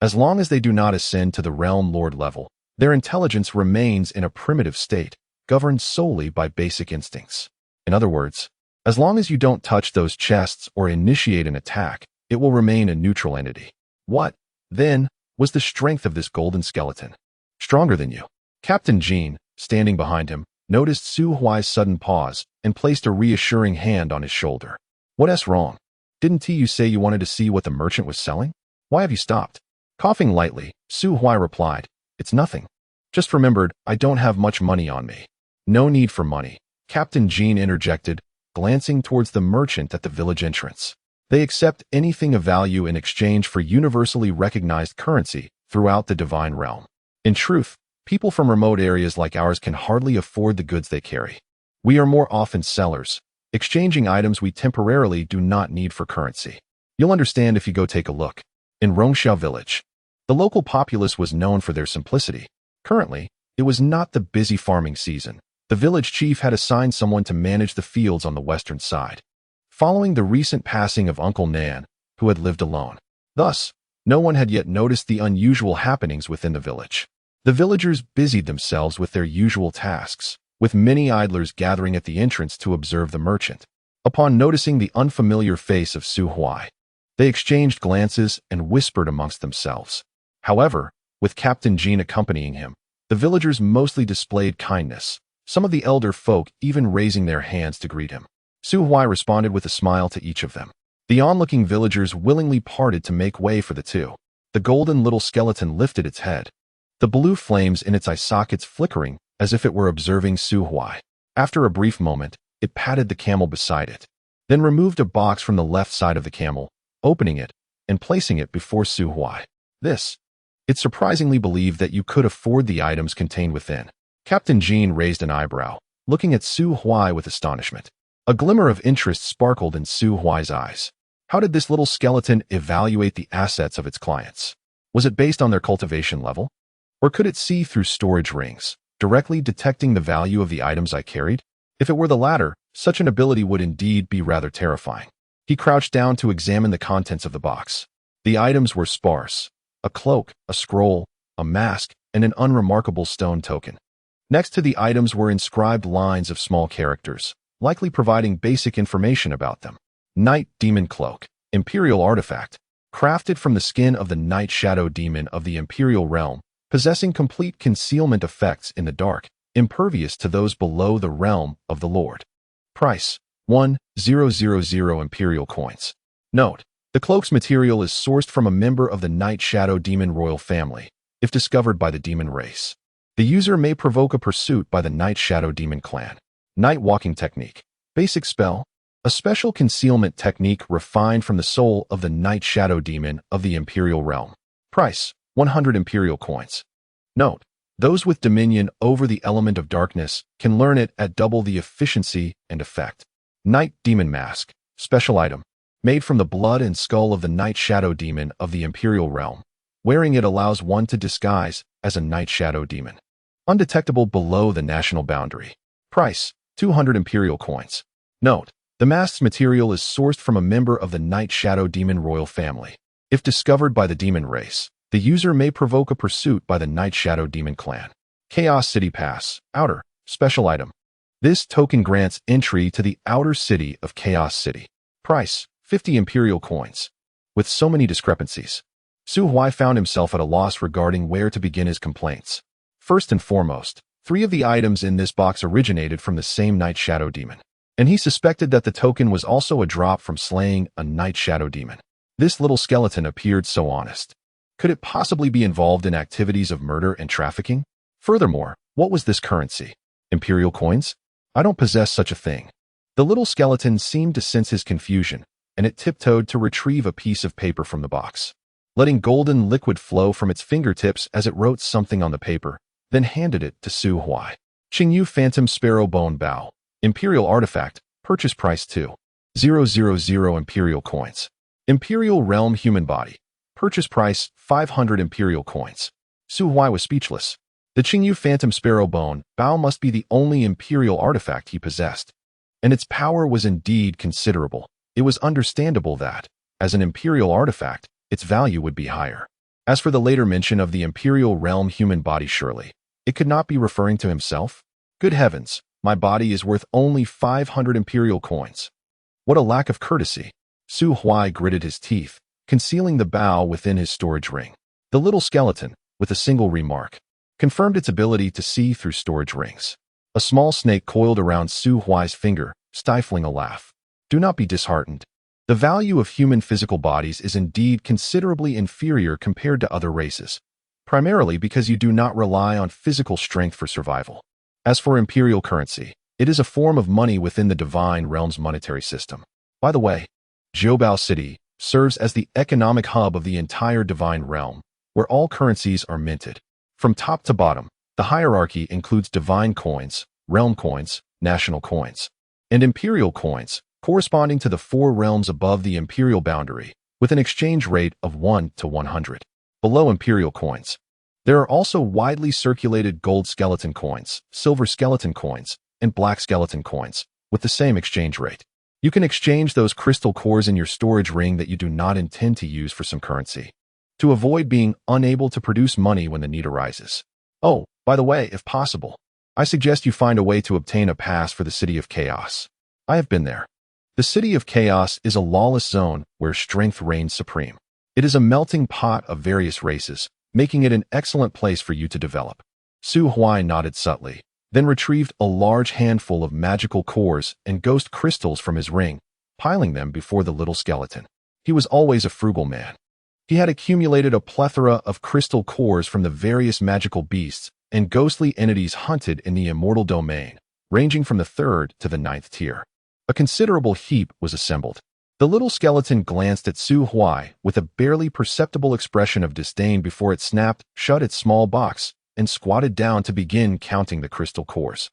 As long as they do not ascend to the Realm Lord level, their intelligence remains in a primitive state, governed solely by basic instincts. In other words, as long as you don't touch those chests or initiate an attack, it will remain a neutral entity. What, then, was the strength of this Golden Skeleton? Stronger than you. Captain Jean, standing behind him, noticed Su Huai's sudden pause and placed a reassuring hand on his shoulder. What's wrong? Didn't you say you wanted to see what the merchant was selling? Why have you stopped? Coughing lightly, Su Huai replied, It's nothing. Just remembered I don't have much money on me. No need for money, Captain Jean interjected, glancing towards the merchant at the village entrance. They accept anything of value in exchange for universally recognized currency throughout the divine realm. In truth, people from remote areas like ours can hardly afford the goods they carry. We are more often sellers, exchanging items we temporarily do not need for currency. You'll understand if you go take a look. In Rongxiao village, the local populace was known for their simplicity. Currently, it was not the busy farming season. The village chief had assigned someone to manage the fields on the western side, following the recent passing of Uncle Nan, who had lived alone. Thus, no one had yet noticed the unusual happenings within the village. The villagers busied themselves with their usual tasks, with many idlers gathering at the entrance to observe the merchant. Upon noticing the unfamiliar face of Su Huai, they exchanged glances and whispered amongst themselves. However, with Captain Jean accompanying him, the villagers mostly displayed kindness, some of the elder folk even raising their hands to greet him. Su Huai responded with a smile to each of them. The onlooking villagers willingly parted to make way for the two. The golden little skeleton lifted its head, the blue flames in its eye sockets flickering as if it were observing Su Huai. After a brief moment, it patted the camel beside it, then removed a box from the left side of the camel, opening it and placing it before Su Huai. It surprisingly believed that you could afford the items contained within. Captain Jean raised an eyebrow, looking at Su Huai with astonishment. A glimmer of interest sparkled in Su Huai's eyes. How did this little skeleton evaluate the assets of its clients? Was it based on their cultivation level? Or could it see through storage rings, directly detecting the value of the items I carried? If it were the latter, such an ability would indeed be rather terrifying. He crouched down to examine the contents of the box. The items were sparse. A cloak, a scroll, a mask, and an unremarkable stone token. Next to the items were inscribed lines of small characters, likely providing basic information about them. Night Demon Cloak, Imperial Artifact, crafted from the skin of the Night Shadow Demon of the Imperial Realm, possessing complete concealment effects in the dark, impervious to those below the realm of the Lord. Price, 1,000 Imperial coins. Note, The cloak's material is sourced from a member of the Night Shadow Demon royal family, if discovered by the demon race. The user may provoke a pursuit by the Night Shadow Demon clan. Night Walking Technique. Basic spell. A special concealment technique refined from the soul of the Night Shadow Demon of the Imperial Realm. Price: 100 Imperial coins. Note: those with dominion over the element of darkness can learn it at double the efficiency and effect. Night Demon Mask. Special item. Made from the blood and skull of the Night Shadow Demon of the Imperial Realm. Wearing it allows one to disguise as a Night Shadow Demon. Undetectable below the national boundary. Price: 200 Imperial coins. Note: the mask's material is sourced from a member of the Night Shadow Demon royal family. If discovered by the demon race, the user may provoke a pursuit by the Night Shadow Demon clan. Chaos City Pass. Outer. Special item. This token grants entry to the outer city of Chaos City. Price: 50 Imperial coins. With so many discrepancies, Su Huai found himself at a loss regarding where to begin his complaints. First and foremost, 3 of the items in this box originated from the same Night Shadow Demon, and he suspected that the token was also a drop from slaying a Night Shadow Demon. This little skeleton appeared so honest. Could it possibly be involved in activities of murder and trafficking? Furthermore, what was this currency? Imperial coins? I don't possess such a thing. The little skeleton seemed to sense his confusion, and it tiptoed to retrieve a piece of paper from the box, letting golden liquid flow from its fingertips as it wrote something on the paper, then handed it to Su Huai. Qingyu Phantom Sparrow Bone Bow. Imperial Artifact. Purchase price 2,000 Imperial coins. Imperial Realm Human Body. Purchase price 500 Imperial coins. Su Huai was speechless. The Qingyu Phantom Sparrow Bone Bow must be the only Imperial artifact he possessed, and its power was indeed considerable. It was understandable that, as an Imperial artifact, its value would be higher. As for the later mention of the Imperial Realm Human Body, surely it could not be referring to himself? Good heavens, my body is worth only 500 Imperial coins. What a lack of courtesy. Su Huai gritted his teeth, concealing the bow within his storage ring. The little skeleton, with a single remark, confirmed its ability to see through storage rings. A small snake coiled around Su Huai's finger, stifling a laugh. Do not be disheartened. The value of human physical bodies is indeed considerably inferior compared to other races, primarily because you do not rely on physical strength for survival. As for imperial currency, it is a form of money within the Divine Realm's monetary system. By the way, Jiubao City serves as the economic hub of the entire Divine Realm, where all currencies are minted. From top to bottom, the hierarchy includes divine coins, realm coins, national coins, and imperial coins, corresponding to the 4 realms above the imperial boundary, with an exchange rate of 1 to 100. Below imperial coins, there are also widely circulated gold skeleton coins, silver skeleton coins, and black skeleton coins, with the same exchange rate. You can exchange those crystal cores in your storage ring that you do not intend to use for some currency, to avoid being unable to produce money when the need arises. Oh, by the way, if possible, I suggest you find a way to obtain a pass for the City of Chaos. I have been there. The City of Chaos is a lawless zone where strength reigns supreme. It is a melting pot of various races, making it an excellent place for you to develop. Su Huai nodded subtly, then retrieved a large handful of magical cores and ghost crystals from his ring, piling them before the little skeleton. He was always a frugal man. He had accumulated a plethora of crystal cores from the various magical beasts and ghostly entities hunted in the immortal domain, ranging from the 3rd to the 9th tier. A considerable heap was assembled. The little skeleton glanced at Su Huai with a barely perceptible expression of disdain before it snapped shut its small box and squatted down to begin counting the crystal cores.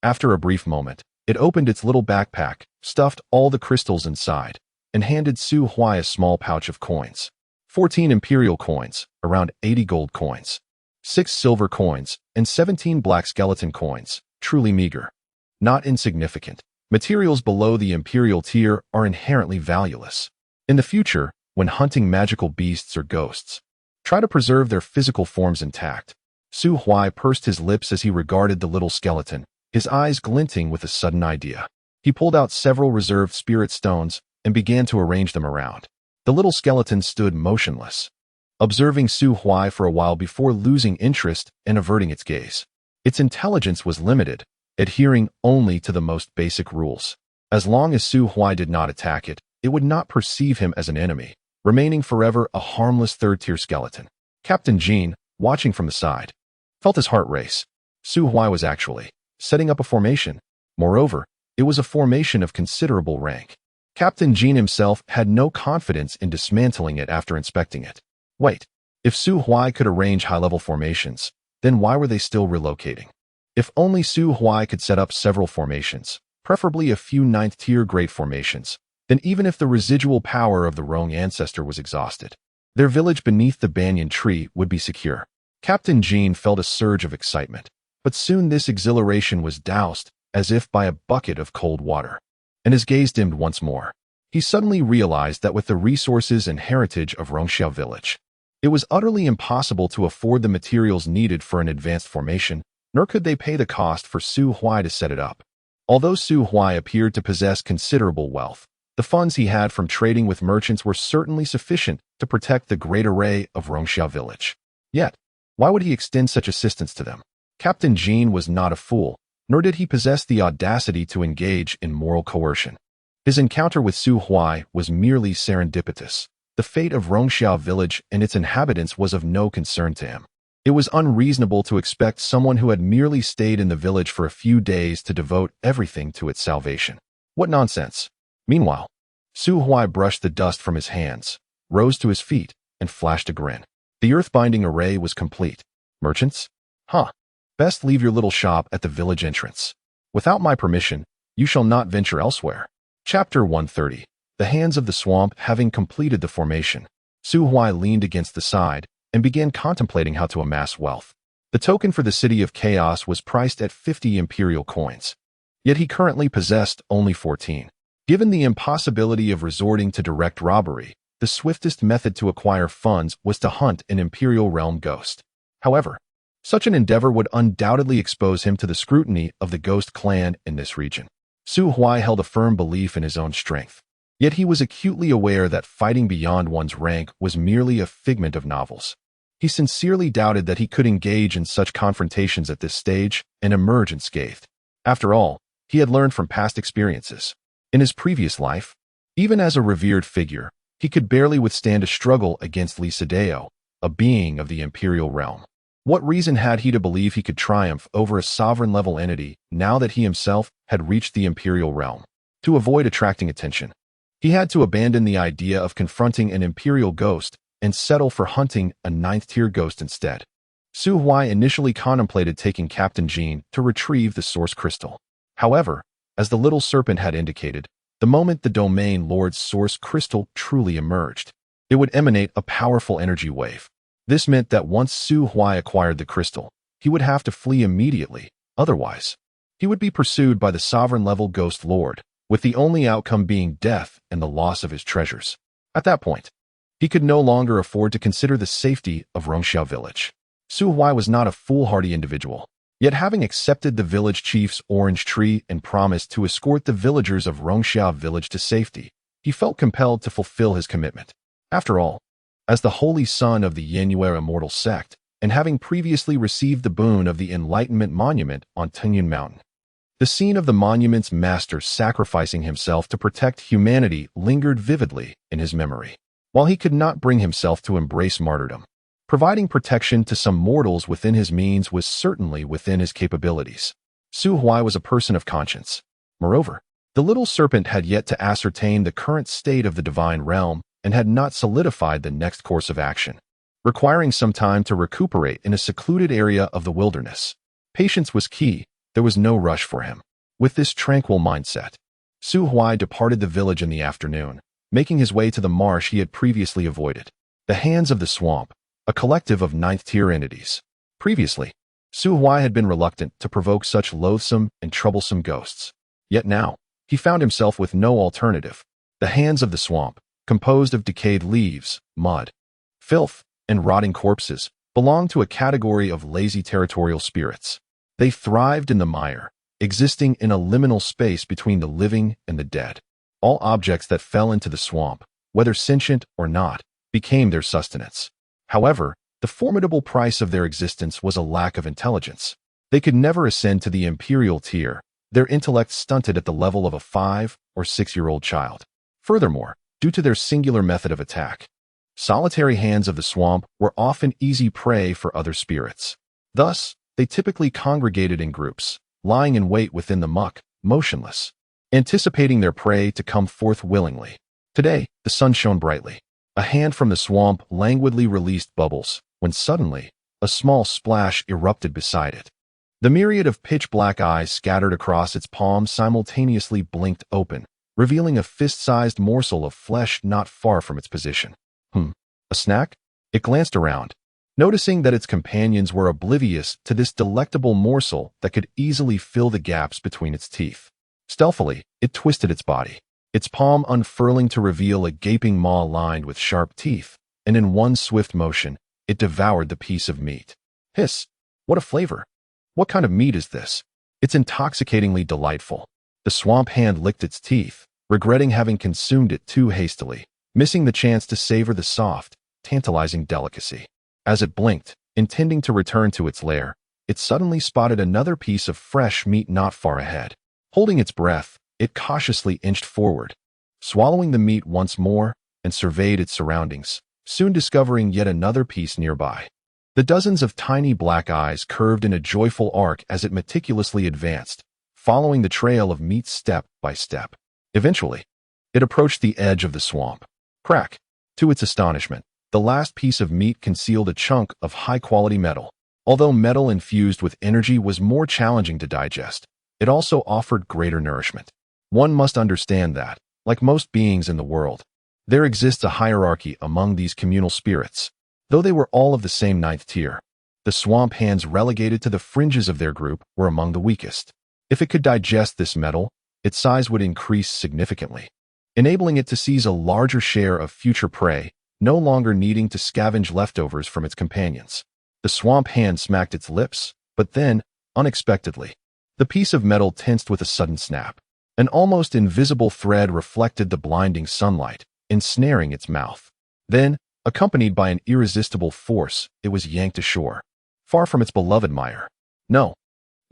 After a brief moment, it opened its little backpack, stuffed all the crystals inside, and handed Su Huai a small pouch of coins. 14 imperial coins, around 80 gold coins, 6 silver coins, and 17 black skeleton coins, truly meager. Not insignificant. Materials below the imperial tier are inherently valueless. In the future, when hunting magical beasts or ghosts, try to preserve their physical forms intact. Su Huai pursed his lips as he regarded the little skeleton, his eyes glinting with a sudden idea. He pulled out several reserved spirit stones and began to arrange them around. The little skeleton stood motionless, observing Su Huai for a while before losing interest and averting its gaze. Its intelligence was limited, adhering only to the most basic rules. As long as Su Huai did not attack it, it would not perceive him as an enemy, remaining forever a harmless third-tier skeleton. Captain Jean, watching from the side, felt his heart race. Su Huai was actually setting up a formation. Moreover, it was a formation of considerable rank. Captain Jean himself had no confidence in dismantling it after inspecting it. Wait, if Su Huai could arrange high-level formations, then why were they still relocating? If only Su Huai could set up several formations, preferably a few ninth-tier great formations, then even if the residual power of the Rong ancestor was exhausted, their village beneath the banyan tree would be secure. Captain Jean felt a surge of excitement, but soon this exhilaration was doused as if by a bucket of cold water, and his gaze dimmed once more. He suddenly realized that with the resources and heritage of Rongxiao village, it was utterly impossible to afford the materials needed for an advanced formation, nor could they pay the cost for Su Huai to set it up. Although Su Huai appeared to possess considerable wealth, the funds he had from trading with merchants were certainly sufficient to protect the great array of Rongxiao village. Yet, why would he extend such assistance to them? Captain Jean was not a fool, nor did he possess the audacity to engage in moral coercion. His encounter with Su Huai was merely serendipitous. The fate of Rongxiao village and its inhabitants was of no concern to him. It was unreasonable to expect someone who had merely stayed in the village for a few days to devote everything to its salvation. What nonsense! Meanwhile, Su Huai brushed the dust from his hands, rose to his feet, and flashed a grin. The earth-binding array was complete. Merchants? Huh. Best leave your little shop at the village entrance. Without my permission, you shall not venture elsewhere. Chapter 130. The hands of the swamp having completed the formation, Su Huai leaned against the side and began contemplating how to amass wealth. The token for the City of Chaos was priced at 50 imperial coins. Yet he currently possessed only 14. Given the impossibility of resorting to direct robbery, the swiftest method to acquire funds was to hunt an imperial realm ghost. However, such an endeavor would undoubtedly expose him to the scrutiny of the ghost clan in this region. Su Huai held a firm belief in his own strength. Yet he was acutely aware that fighting beyond one's rank was merely a figment of novels. He sincerely doubted that he could engage in such confrontations at this stage and emerge unscathed. After all, he had learned from past experiences. In his previous life, even as a revered figure, he could barely withstand a struggle against Li Sadeo, a being of the imperial realm. What reason had he to believe he could triumph over a sovereign-level entity now that he himself had reached the imperial realm? To avoid attracting attention, he had to abandon the idea of confronting an imperial ghost and settle for hunting a ninth-tier ghost instead. Su Huai initially contemplated taking Captain Jean to retrieve the source crystal. However, as the little serpent had indicated, the moment the domain lord's source crystal truly emerged, it would emanate a powerful energy wave. This meant that once Su Huai acquired the crystal, he would have to flee immediately. Otherwise, he would be pursued by the sovereign-level ghost lord, with the only outcome being death and the loss of his treasures. At that point, he could no longer afford to consider the safety of Rongxiao village. Su Huai was not a foolhardy individual, yet having accepted the village chief's orange tree and promised to escort the villagers of Rongxiao village to safety, he felt compelled to fulfill his commitment. After all, as the holy son of the Yenyue immortal sect, and having previously received the boon of the Enlightenment Monument on Tungyun Mountain, the scene of the monument's master sacrificing himself to protect humanity lingered vividly in his memory. While he could not bring himself to embrace martyrdom, providing protection to some mortals within his means was certainly within his capabilities. Su Huai was a person of conscience. Moreover, the little serpent had yet to ascertain the current state of the divine realm and had not solidified the next course of action, requiring some time to recuperate in a secluded area of the wilderness. Patience was key. There was no rush for him. With this tranquil mindset, Su Huai departed the village in the afternoon, making his way to the marsh he had previously avoided. The hands of the swamp, a collective of ninth-tier entities. Previously, Su Huai had been reluctant to provoke such loathsome and troublesome ghosts. Yet now, he found himself with no alternative. The hands of the swamp, composed of decayed leaves, mud, filth, and rotting corpses, belonged to a category of lazy territorial spirits. They thrived in the mire, existing in a liminal space between the living and the dead. All objects that fell into the swamp, whether sentient or not, became their sustenance. However, the formidable price of their existence was a lack of intelligence. They could never ascend to the imperial tier, their intellect stunted at the level of a 5- or 6-year-old child. Furthermore, due to their singular method of attack, Solitary hands of the swamp were often easy prey for other spirits. Thus, they typically congregated in groups, lying in wait within the muck, motionless, anticipating their prey to come forth willingly. Today, the sun shone brightly. A hand from the swamp languidly released bubbles, when suddenly, a small splash erupted beside it. The myriad of pitch-black eyes scattered across its palm simultaneously blinked open, revealing a fist-sized morsel of flesh not far from its position. A snack? It glanced around, noticing that its companions were oblivious to this delectable morsel that could easily fill the gaps between its teeth. Stealthily, it twisted its body, its palm unfurling to reveal a gaping maw lined with sharp teeth, and in one swift motion, it devoured the piece of meat. Hiss! What a flavor! What kind of meat is this? It's intoxicatingly delightful. The swamp hand licked its teeth, regretting having consumed it too hastily, missing the chance to savor the soft, tantalizing delicacy. As it blinked, intending to return to its lair, it suddenly spotted another piece of fresh meat not far ahead. Holding its breath, it cautiously inched forward, swallowing the meat once more, and surveyed its surroundings, soon discovering yet another piece nearby. The dozens of tiny black eyes curved in a joyful arc as it meticulously advanced, following the trail of meat step by step. Eventually, it approached the edge of the swamp. Crack! To its astonishment, the last piece of meat concealed a chunk of high-quality metal. Although metal infused with energy was more challenging to digest, it also offered greater nourishment. One must understand that, like most beings in the world, there exists a hierarchy among these communal spirits. Though they were all of the same ninth tier, the swamp hands relegated to the fringes of their group were among the weakest. If it could digest this metal, its size would increase significantly, enabling it to seize a larger share of future prey, no longer needing to scavenge leftovers from its companions. The swamp hand smacked its lips, but then, unexpectedly, the piece of metal tensed with a sudden snap. An almost invisible thread reflected the blinding sunlight, ensnaring its mouth. Then, accompanied by an irresistible force, it was yanked ashore, far from its beloved mire. No.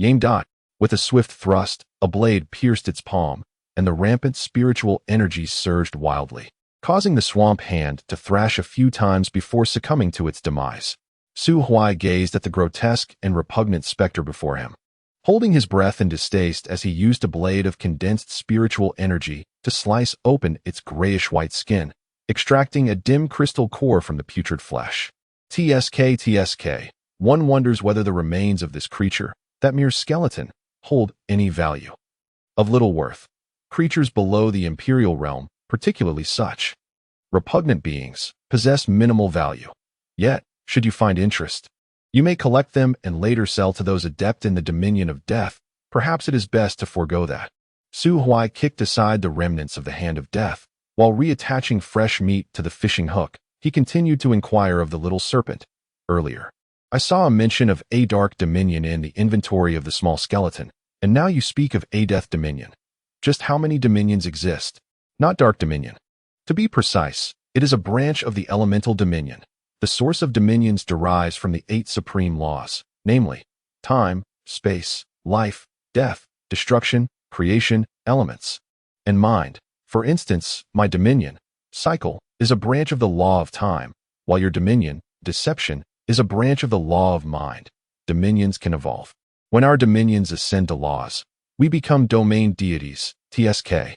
Yame dot. With a swift thrust, a blade pierced its palm, and the rampant spiritual energies surged wildly, causing the swamp hand to thrash a few times before succumbing to its demise. Su Huai gazed at the grotesque and repugnant specter before him, holding his breath in distaste as he used a blade of condensed spiritual energy to slice open its grayish-white skin, extracting a dim crystal core from the putrid flesh. TSK. One wonders whether the remains of this creature, that mere skeleton, hold any value. Of little worth. Creatures below the imperial realm, particularly such repugnant beings, possess minimal value. Yet, should you find interest, you may collect them and later sell to those adept in the dominion of death. Perhaps it is best to forego that. Su Huai kicked aside the remnants of the hand of death. While reattaching fresh meat to the fishing hook, he continued to inquire of the little serpent. Earlier, I saw a mention of a dark dominion in the inventory of the small skeleton, and now you speak of a death dominion. Just how many dominions exist? Not dark dominion. To be precise, it is a branch of the elemental dominion. The source of dominions derives from the 8 supreme laws, namely, time, space, life, death, destruction, creation, elements, and mind. For instance, my dominion, cycle, is a branch of the law of time, while your dominion, deception, is a branch of the law of mind. Dominions can evolve. When our dominions ascend to laws, we become domain deities, TSK.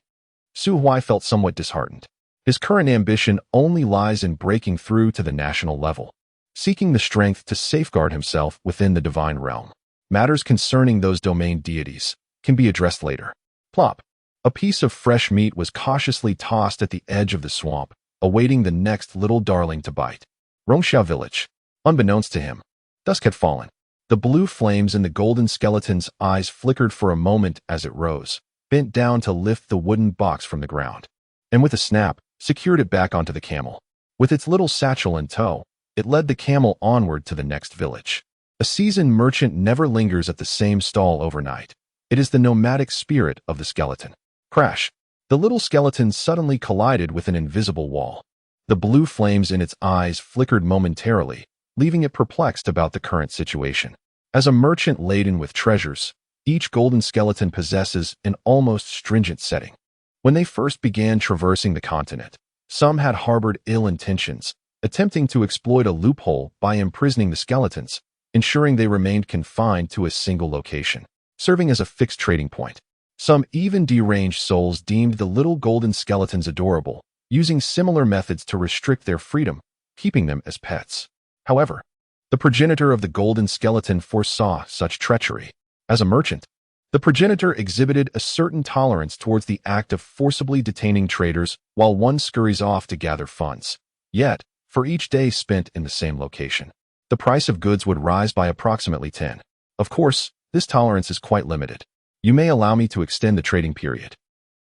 Su Huai felt somewhat disheartened. His current ambition only lies in breaking through to the national level, seeking the strength to safeguard himself within the divine realm. Matters concerning those domain deities can be addressed later. Plop. A piece of fresh meat was cautiously tossed at the edge of the swamp, awaiting the next little darling to bite. Rongxiao village. Unbeknownst to him, dusk had fallen. The blue flames in the golden skeleton's eyes flickered for a moment as it rose, bent down to lift the wooden box from the ground, and with a snap, secured it back onto the camel. With its little satchel in tow, it led the camel onward to the next village. A seasoned merchant never lingers at the same stall overnight. It is the nomadic spirit of the skeleton. Crash! The little skeleton suddenly collided with an invisible wall. The blue flames in its eyes flickered momentarily, leaving it perplexed about the current situation. As a merchant laden with treasures, each golden skeleton possesses an almost stringent setting. When they first began traversing the continent, some had harbored ill intentions, attempting to exploit a loophole by imprisoning the skeletons, ensuring they remained confined to a single location, serving as a fixed trading point. Some even deranged souls deemed the little golden skeletons adorable, using similar methods to restrict their freedom, keeping them as pets. However, the progenitor of the golden skeleton foresaw such treachery. As a merchant, the progenitor exhibited a certain tolerance towards the act of forcibly detaining traders while one scurries off to gather funds. Yet, for each day spent in the same location, the price of goods would rise by approximately 10. Of course, this tolerance is quite limited. You may allow me to extend the trading period,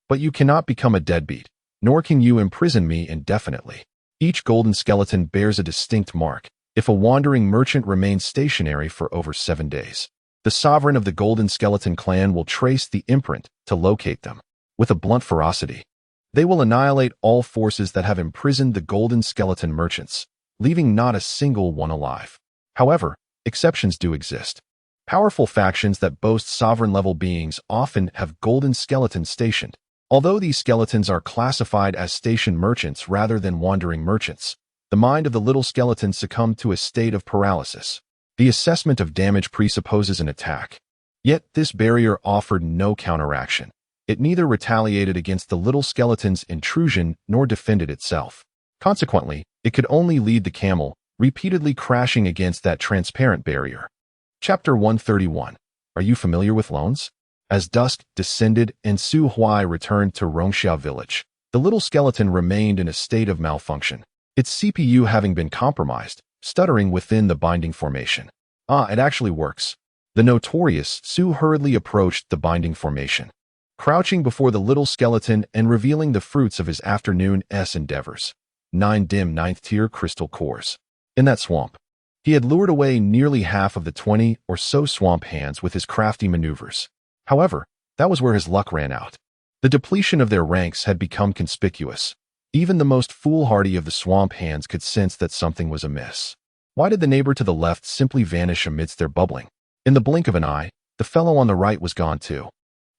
but you cannot become a deadbeat, nor can you imprison me indefinitely. Each golden skeleton bears a distinct mark. If a wandering merchant remains stationary for over 7 days, the sovereign of the golden skeleton clan will trace the imprint to locate them. With a blunt ferocity, they will annihilate all forces that have imprisoned the golden skeleton merchants, leaving not a single one alive. However, exceptions do exist. Powerful factions that boast sovereign-level beings often have golden skeletons stationed. Although these skeletons are classified as station merchants rather than wandering merchants, the mind of the little skeleton succumbed to a state of paralysis. The assessment of damage presupposes an attack. Yet this barrier offered no counteraction. It neither retaliated against the little skeleton's intrusion nor defended itself. Consequently, it could only lead the camel, repeatedly crashing against that transparent barrier. Chapter 131. Are you familiar with loans? As dusk descended and Su Huai returned to Rongxia village, the little skeleton remained in a state of malfunction, its CPU having been compromised, stuttering within the binding formation. It actually works. The notorious Su hurriedly approached the binding formation, crouching before the little skeleton and revealing the fruits of his afternoon's endeavors. 9 dim 9th-tier crystal cores. In that swamp, he had lured away nearly half of the 20 or so swamp hands with his crafty maneuvers. However, that was where his luck ran out. The depletion of their ranks had become conspicuous. Even the most foolhardy of the swamp hands could sense that something was amiss. Why did the neighbor to the left simply vanish amidst their bubbling? In the blink of an eye, the fellow on the right was gone too.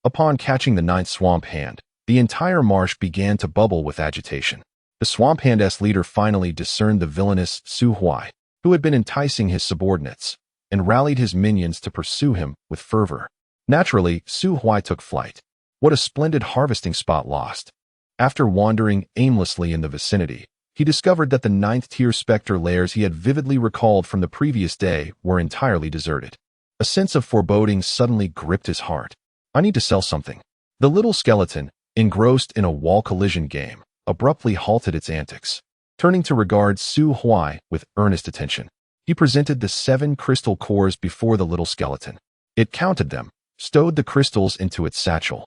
Upon catching the 9th swamp hand, the entire marsh began to bubble with agitation. The swamp hand's leader finally discerned the villainous Su Huai, who had been enticing his subordinates, and rallied his minions to pursue him with fervor. Naturally, Su Huai took flight. What a splendid harvesting spot lost. After wandering aimlessly in the vicinity, he discovered that the 9th-tier specter lairs he had vividly recalled from the previous day were entirely deserted. A sense of foreboding suddenly gripped his heart. I need to sell something. The little skeleton, engrossed in a wall collision game, abruptly halted its antics. Turning to regard Su Huai with earnest attention, he presented the 7 crystal cores before the little skeleton. It counted them, stowed the crystals into its satchel,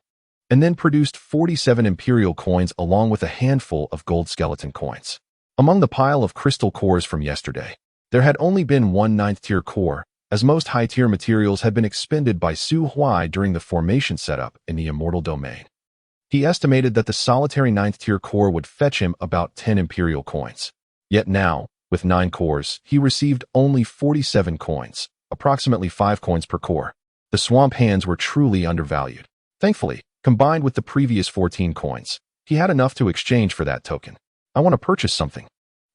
and then produced 47 imperial coins along with a handful of gold skeleton coins. Among the pile of crystal cores from yesterday, there had only been one 9th-tier core, as most high-tier materials had been expended by Su Huai during the formation setup in the immortal domain. He estimated that the solitary 9th-tier core would fetch him about 10 imperial coins. Yet now, with 9 cores, he received only 47 coins, approximately 5 coins per core. The swamp hands were truly undervalued. Thankfully, combined with the previous 14 coins, he had enough to exchange for that token. I want to purchase something.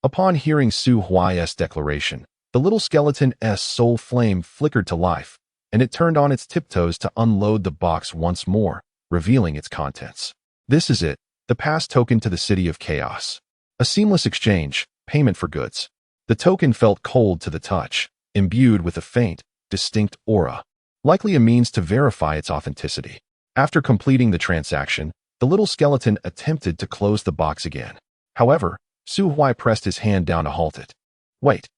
Upon hearing Su Huai's declaration, the little skeleton's soul flame flickered to life, and it turned on its tiptoes to unload the box once more, revealing its contents. This is it, the pass token to the City of Chaos. A seamless exchange, payment for goods. The token felt cold to the touch, imbued with a faint, distinct aura, likely a means to verify its authenticity. After completing the transaction, the little skeleton attempted to close the box again. However, Su Huai pressed his hand down to halt it. Wait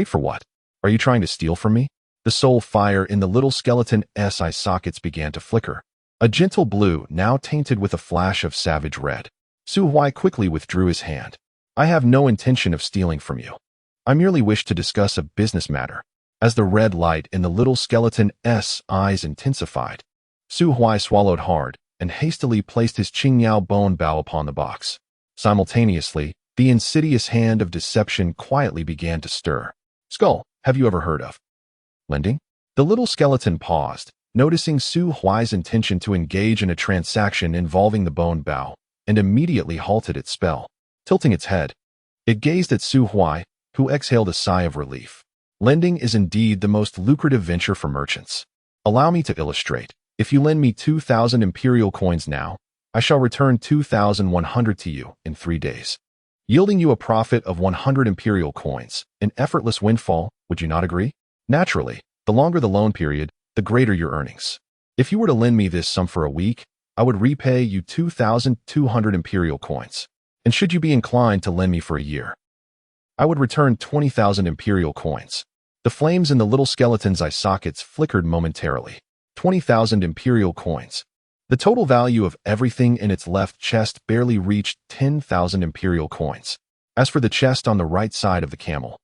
for what? Are you trying to steal from me? The soul fire in the little skeleton's eye sockets began to flicker. A gentle blue, now tainted with a flash of savage red. Su Huai quickly withdrew his hand. I have no intention of stealing from you. I merely wish to discuss a business matter. As the red light in the little skeleton's eyes intensified, Su Huai swallowed hard and hastily placed his Qingyao bone bow upon the box. Simultaneously, the insidious hand of deception quietly began to stir. Skull, have you ever heard of lending? The little skeleton paused, noticing Su Huai's intention to engage in a transaction involving the bone bow, and immediately halted its spell. Tilting its head, it gazed at Su Huai, who exhaled a sigh of relief. Lending is indeed the most lucrative venture for merchants. Allow me to illustrate. If you lend me 2,000 imperial coins now, I shall return 2,100 to you in 3 days, yielding you a profit of 100 imperial coins, an effortless windfall, would you not agree? Naturally, the longer the loan period, the greater your earnings. If you were to lend me this sum for a week, I would repay you 2,200 imperial coins. And should you be inclined to lend me for a year, I would return 20,000 imperial coins. The flames in the little skeleton's eye sockets flickered momentarily. 20,000 imperial coins. The total value of everything in its left chest barely reached 10,000 imperial coins. As for the chest on the right side of the camel,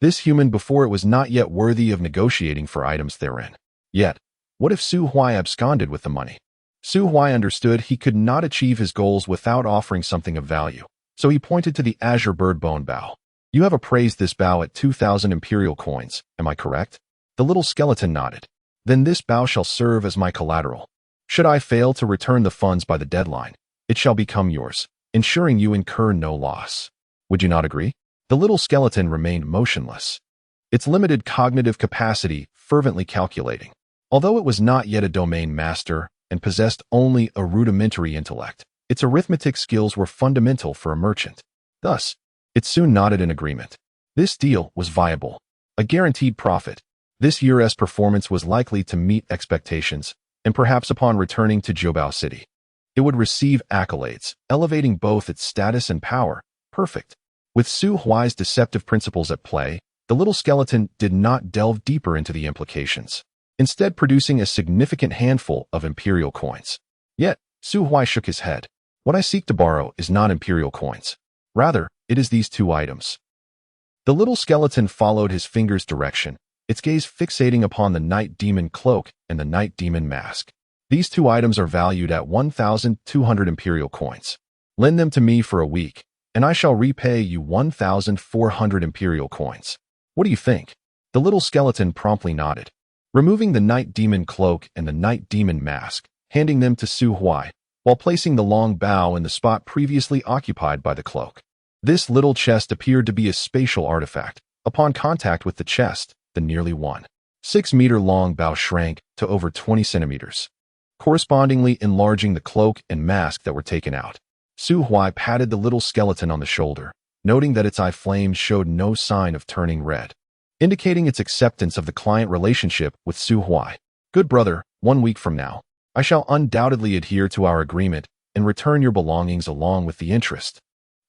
this human before it was not yet worthy of negotiating for items therein. Yet, what if Su Huai absconded with the money? Su Huai understood he could not achieve his goals without offering something of value, so he pointed to the azure bird bone bow. You have appraised this bow at 2,000 imperial coins, am I correct? The little skeleton nodded. Then this bow shall serve as my collateral. Should I fail to return the funds by the deadline, it shall become yours, ensuring you incur no loss. Would you not agree? The little skeleton remained motionless, its limited cognitive capacity fervently calculating. Although it was not yet a domain master and possessed only a rudimentary intellect, its arithmetic skills were fundamental for a merchant. Thus, it soon nodded in agreement. This deal was viable, a guaranteed profit. This year's performance was likely to meet expectations, and perhaps upon returning to Jiubao City, it would receive accolades, elevating both its status and power. Perfect. With Su Huai's deceptive principles at play, the little skeleton did not delve deeper into the implications, instead producing a significant handful of imperial coins. Yet, Su Huai shook his head. What I seek to borrow is not imperial coins. Rather, it is these 2 items. The little skeleton followed his finger's direction, its gaze fixating upon the night demon cloak and the night demon mask. These 2 items are valued at 1,200 imperial coins. Lend them to me for a week, and I shall repay you 1,400 imperial coins. What do you think? The little skeleton promptly nodded, removing the night demon cloak and the night demon mask, handing them to Su Huai, while placing the long bow in the spot previously occupied by the cloak. This little chest appeared to be a spatial artifact. Upon contact with the chest, the nearly 1.6-meter-long bow shrank to over 20 centimeters, correspondingly enlarging the cloak and mask that were taken out. Su Huai patted the little skeleton on the shoulder, noting that its eye flames showed no sign of turning red, indicating its acceptance of the client relationship with Su Huai. Good brother, 1 week from now, I shall undoubtedly adhere to our agreement and return your belongings along with the interest.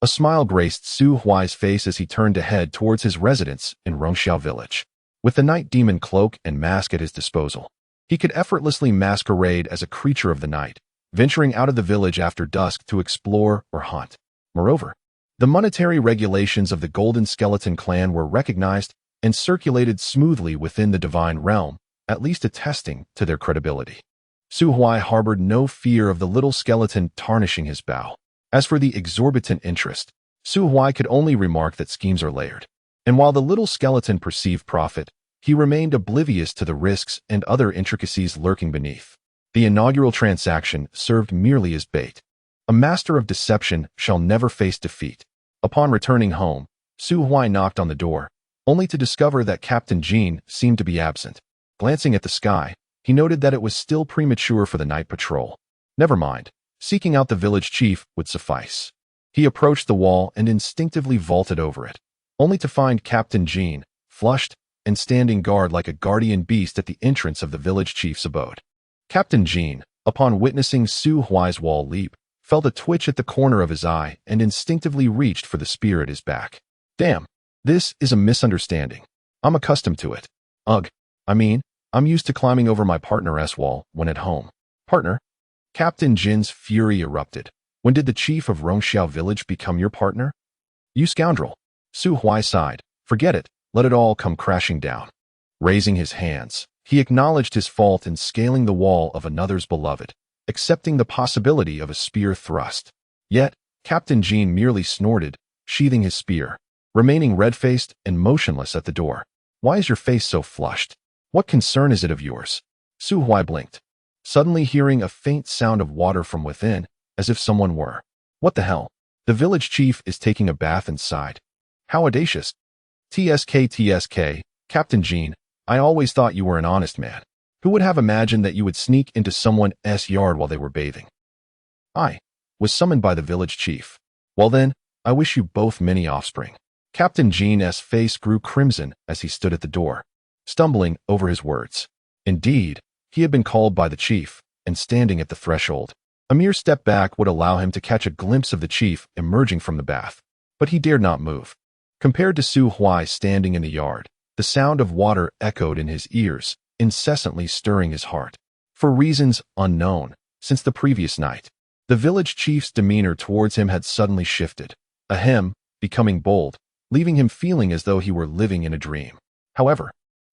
A smile graced Su Huai's face as he turned to head towards his residence in Rongxiao village. With the night demon cloak and mask at his disposal, he could effortlessly masquerade as a creature of the night, venturing out of the village after dusk to explore or hunt. Moreover, the monetary regulations of the Golden Skeleton clan were recognized and circulated smoothly within the divine realm, at least attesting to their credibility. Su Huai harbored no fear of the little skeleton tarnishing his bow. As for the exorbitant interest, Su Huai could only remark that schemes are layered. And while the little skeleton perceived profit, he remained oblivious to the risks and other intricacies lurking beneath. The inaugural transaction served merely as bait. A master of deception shall never face defeat. Upon returning home, Su Huai knocked on the door, only to discover that Captain Jean seemed to be absent. Glancing at the sky, he noted that it was still premature for the night patrol. Never mind, seeking out the village chief would suffice. He approached the wall and instinctively vaulted over it, only to find Captain Jean, flushed and standing guard like a guardian beast at the entrance of the village chief's abode. Captain Jean, upon witnessing Su Huai's wall leap, felt a twitch at the corner of his eye and instinctively reached for the spear at his back. Damn, this is a misunderstanding. I'm accustomed to it. Ugh, I'm used to climbing over my partner's wall when at home. Partner? Captain Jin's fury erupted. When did the chief of Rongxiao village become your partner? You scoundrel. Su Huai sighed. Forget it, let it all come crashing down. Raising his hands, he acknowledged his fault in scaling the wall of another's beloved, accepting the possibility of a spear thrust. Yet, Captain Jean merely snorted, sheathing his spear, remaining red-faced and motionless at the door. Why is your face so flushed? What concern is it of yours? Su Huai blinked, suddenly hearing a faint sound of water from within, as if someone were. What the hell? The village chief is taking a bath inside. How audacious. TSK, Captain Jean, I always thought you were an honest man. Who would have imagined that you would sneak into someone's yard while they were bathing? I was summoned by the village chief. Well then, I wish you both many offspring. Captain Jean's face grew crimson as he stood at the door, stumbling over his words. Indeed, he had been called by the chief, and standing at the threshold. A mere step back would allow him to catch a glimpse of the chief emerging from the bath, but he dared not move. Compared to Su Huai standing in the yard, the sound of water echoed in his ears, incessantly stirring his heart. For reasons unknown, since the previous night, the village chief's demeanor towards him had suddenly shifted, becoming bold, leaving him feeling as though he were living in a dream. However,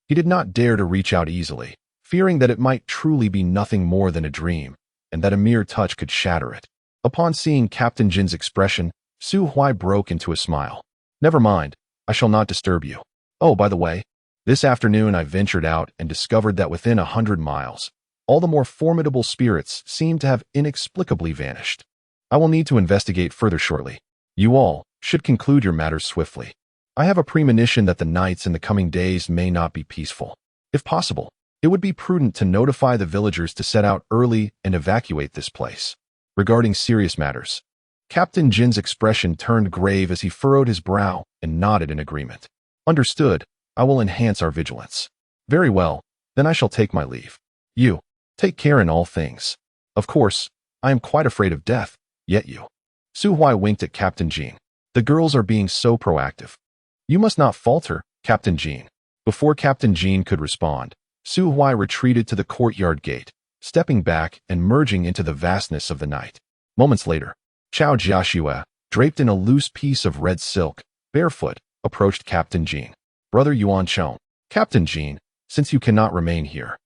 he did not dare to reach out easily, fearing that it might truly be nothing more than a dream, and that a mere touch could shatter it. Upon seeing Captain Jin's expression, Su Huai broke into a smile. Never mind, I shall not disturb you. Oh, by the way, this afternoon I ventured out and discovered that within 100 miles, all the more formidable spirits seem to have inexplicably vanished. I will need to investigate further shortly. You all should conclude your matters swiftly. I have a premonition that the nights in the coming days may not be peaceful. If possible, it would be prudent to notify the villagers to set out early and evacuate this place. Regarding serious matters, Captain Jin's expression turned grave as he furrowed his brow and nodded in agreement. Understood, I will enhance our vigilance. Very well, then I shall take my leave. You, take care in all things. Of course, I am quite afraid of death, yet you. Su Huai winked at Captain Jean. The girls are being so proactive. You must not falter, Captain Jean. Before Captain Jean could respond, Su Huai retreated to the courtyard gate, stepping back and merging into the vastness of the night. Moments later, Chao Jiaxue, draped in a loose piece of red silk, barefoot, approached Captain Jean. Brother Yuan Chong, Captain Jean, since you cannot remain here,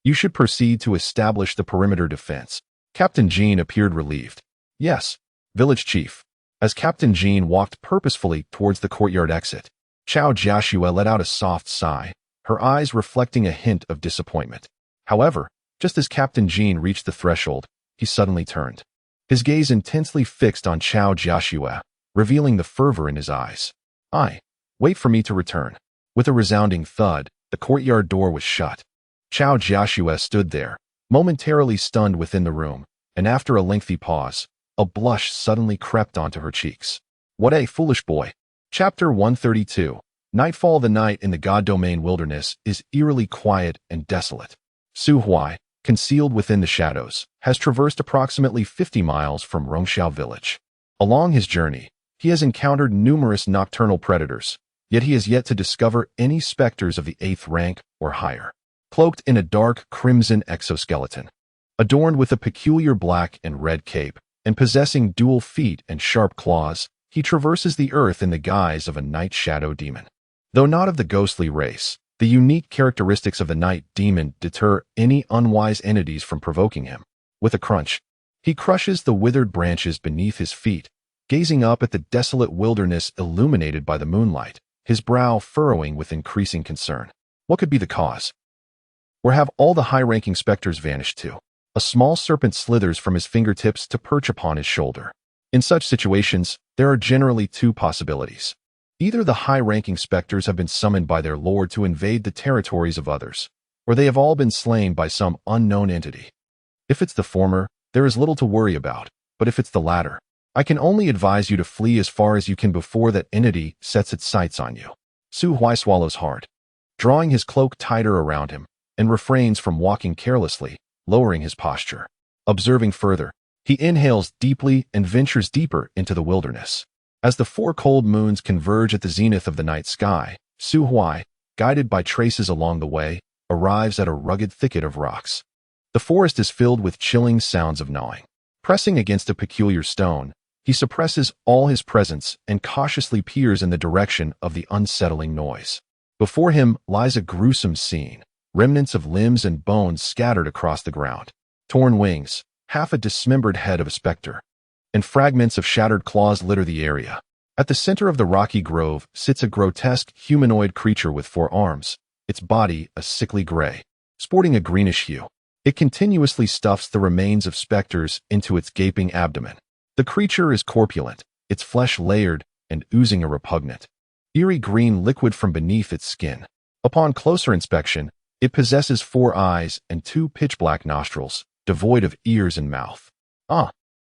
you should proceed to establish the perimeter defense. Captain Jean appeared relieved. Yes, village chief. As Captain Jean walked purposefully towards the courtyard exit, Chao Jiaxue let out a soft sigh, her eyes reflecting a hint of disappointment. However, just as Captain Jean reached the threshold, he suddenly turned. His gaze intensely fixed on Chao Jiaxue, revealing the fervor in his eyes. Wait for me to return. With a resounding thud, the courtyard door was shut. Chao Jiaxue stood there, momentarily stunned within the room, and after a lengthy pause, a blush suddenly crept onto her cheeks. What a foolish boy. Chapter 132. Nightfall. The night in the God Domain wilderness is eerily quiet and desolate. Su Huai, concealed within the shadows, has traversed approximately 50 miles from Rongxiao village. Along his journey, he has encountered numerous nocturnal predators, yet he has yet to discover any specters of the 8th rank or higher. Cloaked in a dark crimson exoskeleton, adorned with a peculiar black and red cape, and possessing dual feet and sharp claws, he traverses the earth in the guise of a night shadow demon. Though not of the ghostly race, the unique characteristics of the night demon deter any unwise entities from provoking him. With a crunch, he crushes the withered branches beneath his feet, gazing up at the desolate wilderness illuminated by the moonlight, his brow furrowing with increasing concern. What could be the cause? Where have all the high-ranking specters vanished to? A small serpent slithers from his fingertips to perch upon his shoulder. In such situations, there are generally two possibilities. Either the high-ranking specters have been summoned by their lord to invade the territories of others, or they have all been slain by some unknown entity. If it's the former, there is little to worry about, but if it's the latter, I can only advise you to flee as far as you can before that entity sets its sights on you. Su Huai swallows hard, drawing his cloak tighter around him, and refrains from walking carelessly, lowering his posture. Observing further, he inhales deeply and ventures deeper into the wilderness. As the 4 cold moons converge at the zenith of the night sky, Su Huai, guided by traces along the way, arrives at a rugged thicket of rocks. The forest is filled with chilling sounds of gnawing. Pressing against a peculiar stone, he suppresses all his presence and cautiously peers in the direction of the unsettling noise. Before him lies a gruesome scene, remnants of limbs and bones scattered across the ground, torn wings, half a dismembered head of a specter, and fragments of shattered claws litter the area. At the center of the rocky grove sits a grotesque humanoid creature with 4 arms, its body a sickly gray, sporting a greenish hue. It continuously stuffs the remains of specters into its gaping abdomen. The creature is corpulent, its flesh layered and oozing a repugnant, eerie green liquid from beneath its skin. Upon closer inspection, it possesses 4 eyes and 2 pitch-black nostrils, devoid of ears and mouth.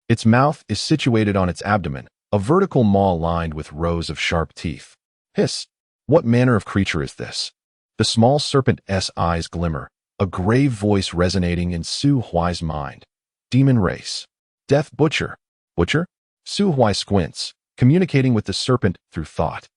Its mouth is situated on its abdomen, a vertical maw lined with rows of sharp teeth. Hiss! What manner of creature is this? The small serpent's eyes glimmer, a grave voice resonating in Su Huai's mind. Demon race. Death Butcher. Butcher? Su Huai squints, communicating with the serpent through thought.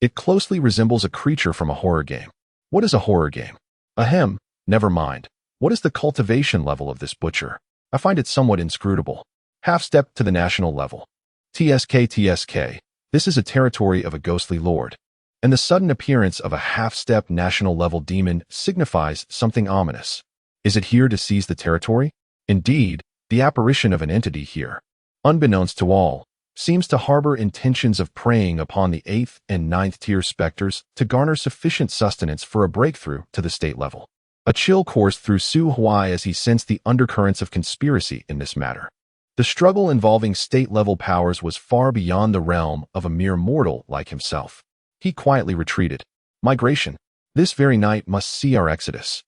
It closely resembles a creature from a horror game. What is a horror game? Ahem, never mind. What is the cultivation level of this butcher? I find it somewhat inscrutable. Half step to the national level. TSK. This is a territory of a ghostly lord, and the sudden appearance of a half-step national-level demon signifies something ominous. Is it here to seize the territory? Indeed, the apparition of an entity here, unbeknownst to all, seems to harbor intentions of preying upon the 8th and 9th tier specters to garner sufficient sustenance for a breakthrough to the state level. A chill coursed through Su Huai as he sensed the undercurrents of conspiracy in this matter. The struggle involving state-level powers was far beyond the realm of a mere mortal like himself. He quietly retreated. Migration. This very night must see our exodus.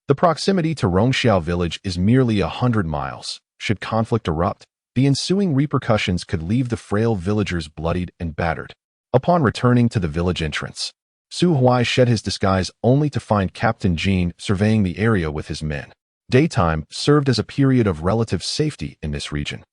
The proximity to Rongxiao village is merely 100 miles. Should conflict erupt, the ensuing repercussions could leave the frail villagers bloodied and battered. Upon returning to the village entrance, Su Huai shed his disguise only to find Captain Jean surveying the area with his men. Daytime served as a period of relative safety in this region,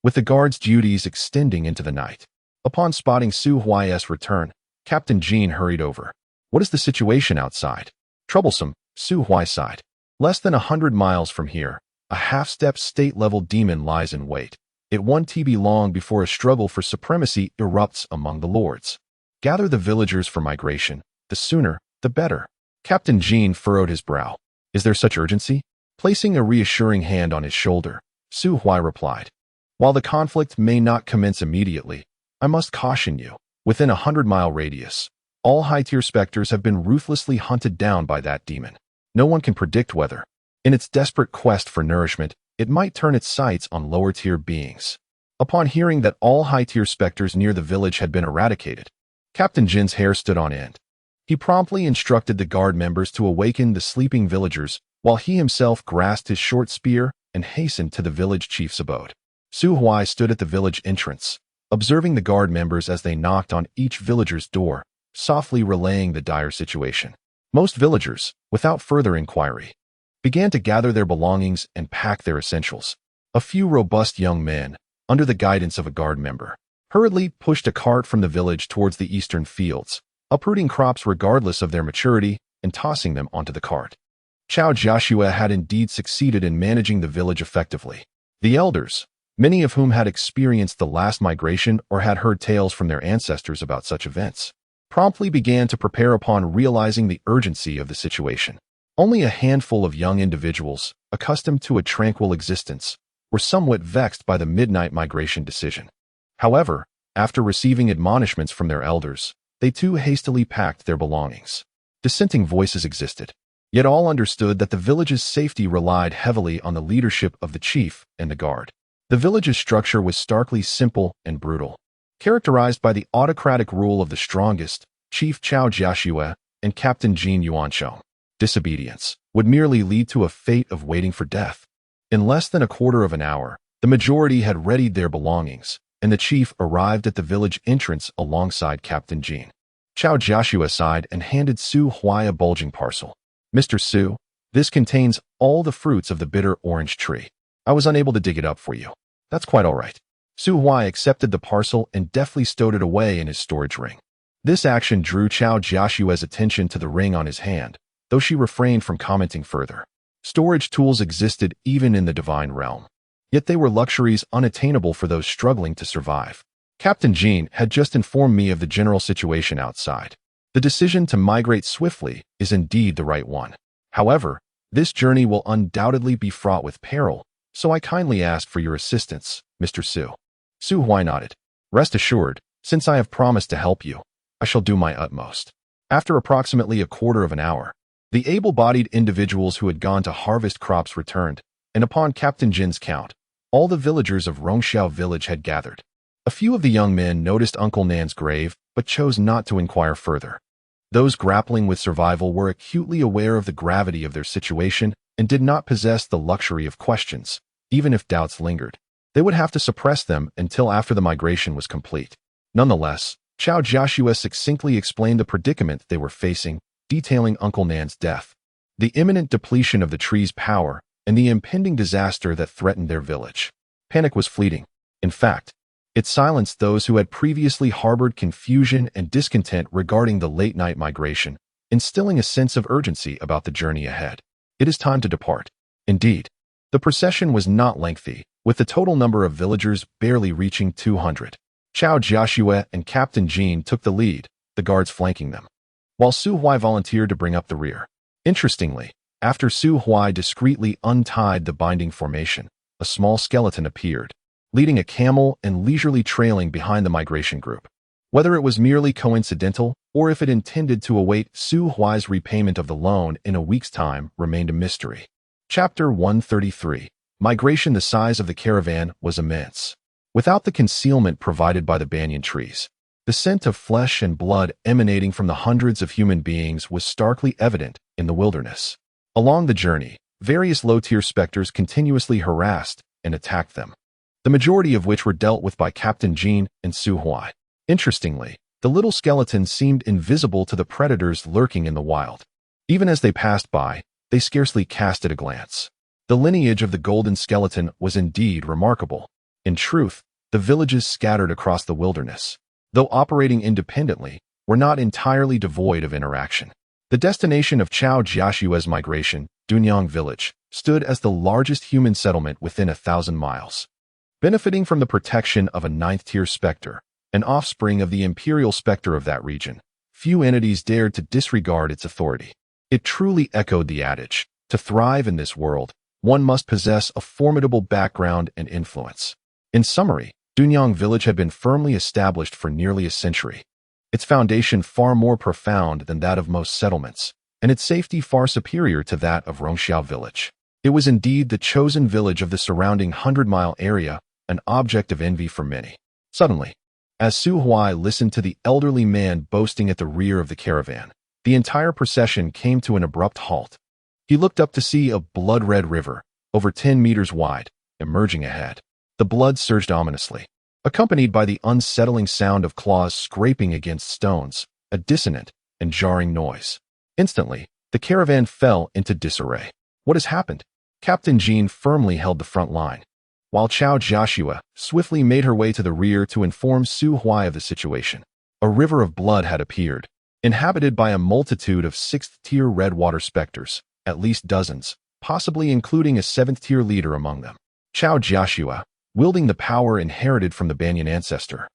with the guards' duties extending into the night. Upon spotting Su Huai's return, Captain Jean hurried over. What is the situation outside? Troublesome, Su Huai sighed. Less than 100 miles from here, a half-step state-level demon lies in wait. It won't be long before a struggle for supremacy erupts among the lords. Gather the villagers for migration. The sooner, the better. Captain Jean furrowed his brow. Is there such urgency? Placing a reassuring hand on his shoulder, Su Huai replied. While the conflict may not commence immediately, I must caution you. Within a 100-mile radius, all high-tier specters have been ruthlessly hunted down by that demon. No one can predict whether, in its desperate quest for nourishment, it might turn its sights on lower-tier beings. Upon hearing that all high-tier specters near the village had been eradicated, Captain Jin's hair stood on end. He promptly instructed the guard members to awaken the sleeping villagers, while he himself grasped his short spear and hastened to the village chief's abode. Su Huai stood at the village entrance, observing the guard members as they knocked on each villager's door, softly relaying the dire situation. Most villagers, without further inquiry, began to gather their belongings and pack their essentials. A few robust young men, under the guidance of a guard member, hurriedly pushed a cart from the village towards the eastern fields, uprooting crops regardless of their maturity and tossing them onto the cart. Chao Jiashue had indeed succeeded in managing the village effectively. The elders, many of whom had experienced the last migration or had heard tales from their ancestors about such events, promptly began to prepare upon realizing the urgency of the situation. Only a handful of young individuals, accustomed to a tranquil existence, were somewhat vexed by the midnight migration decision. However, after receiving admonishments from their elders, they too hastily packed their belongings. Dissenting voices existed, yet all understood that the village's safety relied heavily on the leadership of the chief and the guard. The village's structure was starkly simple and brutal, characterized by the autocratic rule of the strongest, Chief Chao Jiashue and Captain Jin Yuanshou. Disobedience would merely lead to a fate of waiting for death. In less than a quarter of an hour, the majority had readied their belongings, and the chief arrived at the village entrance alongside Captain Jin. Chao Jiashue sighed and handed Su Huai a bulging parcel. Mr. Su, this contains all the fruits of the bitter orange tree. I was unable to dig it up for you. That's quite all right. Su Huai accepted the parcel and deftly stowed it away in his storage ring. This action drew Chao Jiashue's attention to the ring on his hand, though she refrained from commenting further. Storage tools existed even in the divine realm, yet they were luxuries unattainable for those struggling to survive. Captain Jean had just informed me of the general situation outside. The decision to migrate swiftly is indeed the right one. However, this journey will undoubtedly be fraught with peril, so I kindly ask for your assistance, Mr. Su. Su Huai nodded. Rest assured, since I have promised to help you, I shall do my utmost. After approximately a quarter of an hour, the able-bodied individuals who had gone to harvest crops returned, and upon Captain Jin's count, all the villagers of Rongxiao village had gathered. A few of the young men noticed Uncle Nan's grave but chose not to inquire further. Those grappling with survival were acutely aware of the gravity of their situation and did not possess the luxury of questions, even if doubts lingered. They would have to suppress them until after the migration was complete. Nonetheless, Chao Jiashue succinctly explained the predicament they were facing, detailing Uncle Nan's death, the imminent depletion of the tree's power, and the impending disaster that threatened their village. Panic was fleeting. In fact, it silenced those who had previously harbored confusion and discontent regarding the late-night migration, instilling a sense of urgency about the journey ahead. It is time to depart. Indeed, the procession was not lengthy, with the total number of villagers barely reaching 200. Chao Jiashue and Captain Jean took the lead, the guards flanking them, while Su Huai volunteered to bring up the rear. Interestingly, after Su Huai discreetly untied the binding formation, a small skeleton appeared, leading a camel and leisurely trailing behind the migration group. Whether it was merely coincidental or if it intended to await Su Huai's repayment of the loan in a week's time remained a mystery. Chapter 133. Migration. The size of the caravan was immense. Without the concealment provided by the banyan trees, the scent of flesh and blood emanating from the hundreds of human beings was starkly evident in the wilderness. Along the journey, various low-tier specters continuously harassed and attacked them, the majority of which were dealt with by Captain Jean and Su Huai. Interestingly, the little skeleton seemed invisible to the predators lurking in the wild. Even as they passed by, they scarcely cast it a glance. The lineage of the golden skeleton was indeed remarkable. In truth, the villages scattered across the wilderness, though operating independently, were not entirely devoid of interaction. The destination of Chao Jiashue's migration, Dunyang village, stood as the largest human settlement within 1,000 miles. Benefiting from the protection of a ninth-tier specter, an offspring of the imperial specter of that region, few entities dared to disregard its authority. It truly echoed the adage, to thrive in this world, one must possess a formidable background and influence. In summary, Dunyang village had been firmly established for nearly a century, its foundation far more profound than that of most settlements, and its safety far superior to that of Rongxiao village. It was indeed the chosen village of the surrounding 100-mile area, an object of envy for many. Suddenly, as Su Huai listened to the elderly man boasting at the rear of the caravan, the entire procession came to an abrupt halt. He looked up to see a blood-red river, over 10 meters wide, emerging ahead. The blood surged ominously, accompanied by the unsettling sound of claws scraping against stones, a dissonant and jarring noise. Instantly, the caravan fell into disarray. What has happened? Captain Jean firmly held the front line, while Chao Jiashue swiftly made her way to the rear to inform Su Huai of the situation. A river of blood had appeared, inhabited by a multitude of sixth-tier red water specters, at least dozens, possibly including a seventh-tier leader among them. Chao Jiashue, wielding the power inherited from the banyan ancestor,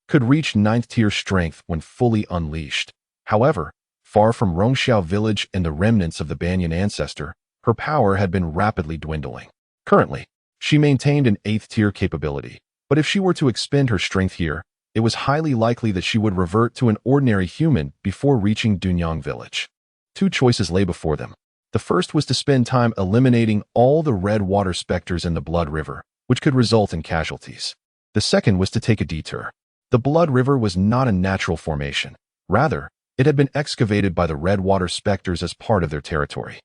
could reach ninth-tier strength when fully unleashed. However, far from Rongxiao village and the remnants of the banyan ancestor, her power had been rapidly dwindling. Currently, she maintained an 8th-tier capability, but if she were to expend her strength here, it was highly likely that she would revert to an ordinary human before reaching Dunyang village. Two choices lay before them. The first was to spend time eliminating all the red water specters in the Blood River, which could result in casualties. The second was to take a detour. The Blood River was not a natural formation. Rather, it had been excavated by the red water specters as part of their territory.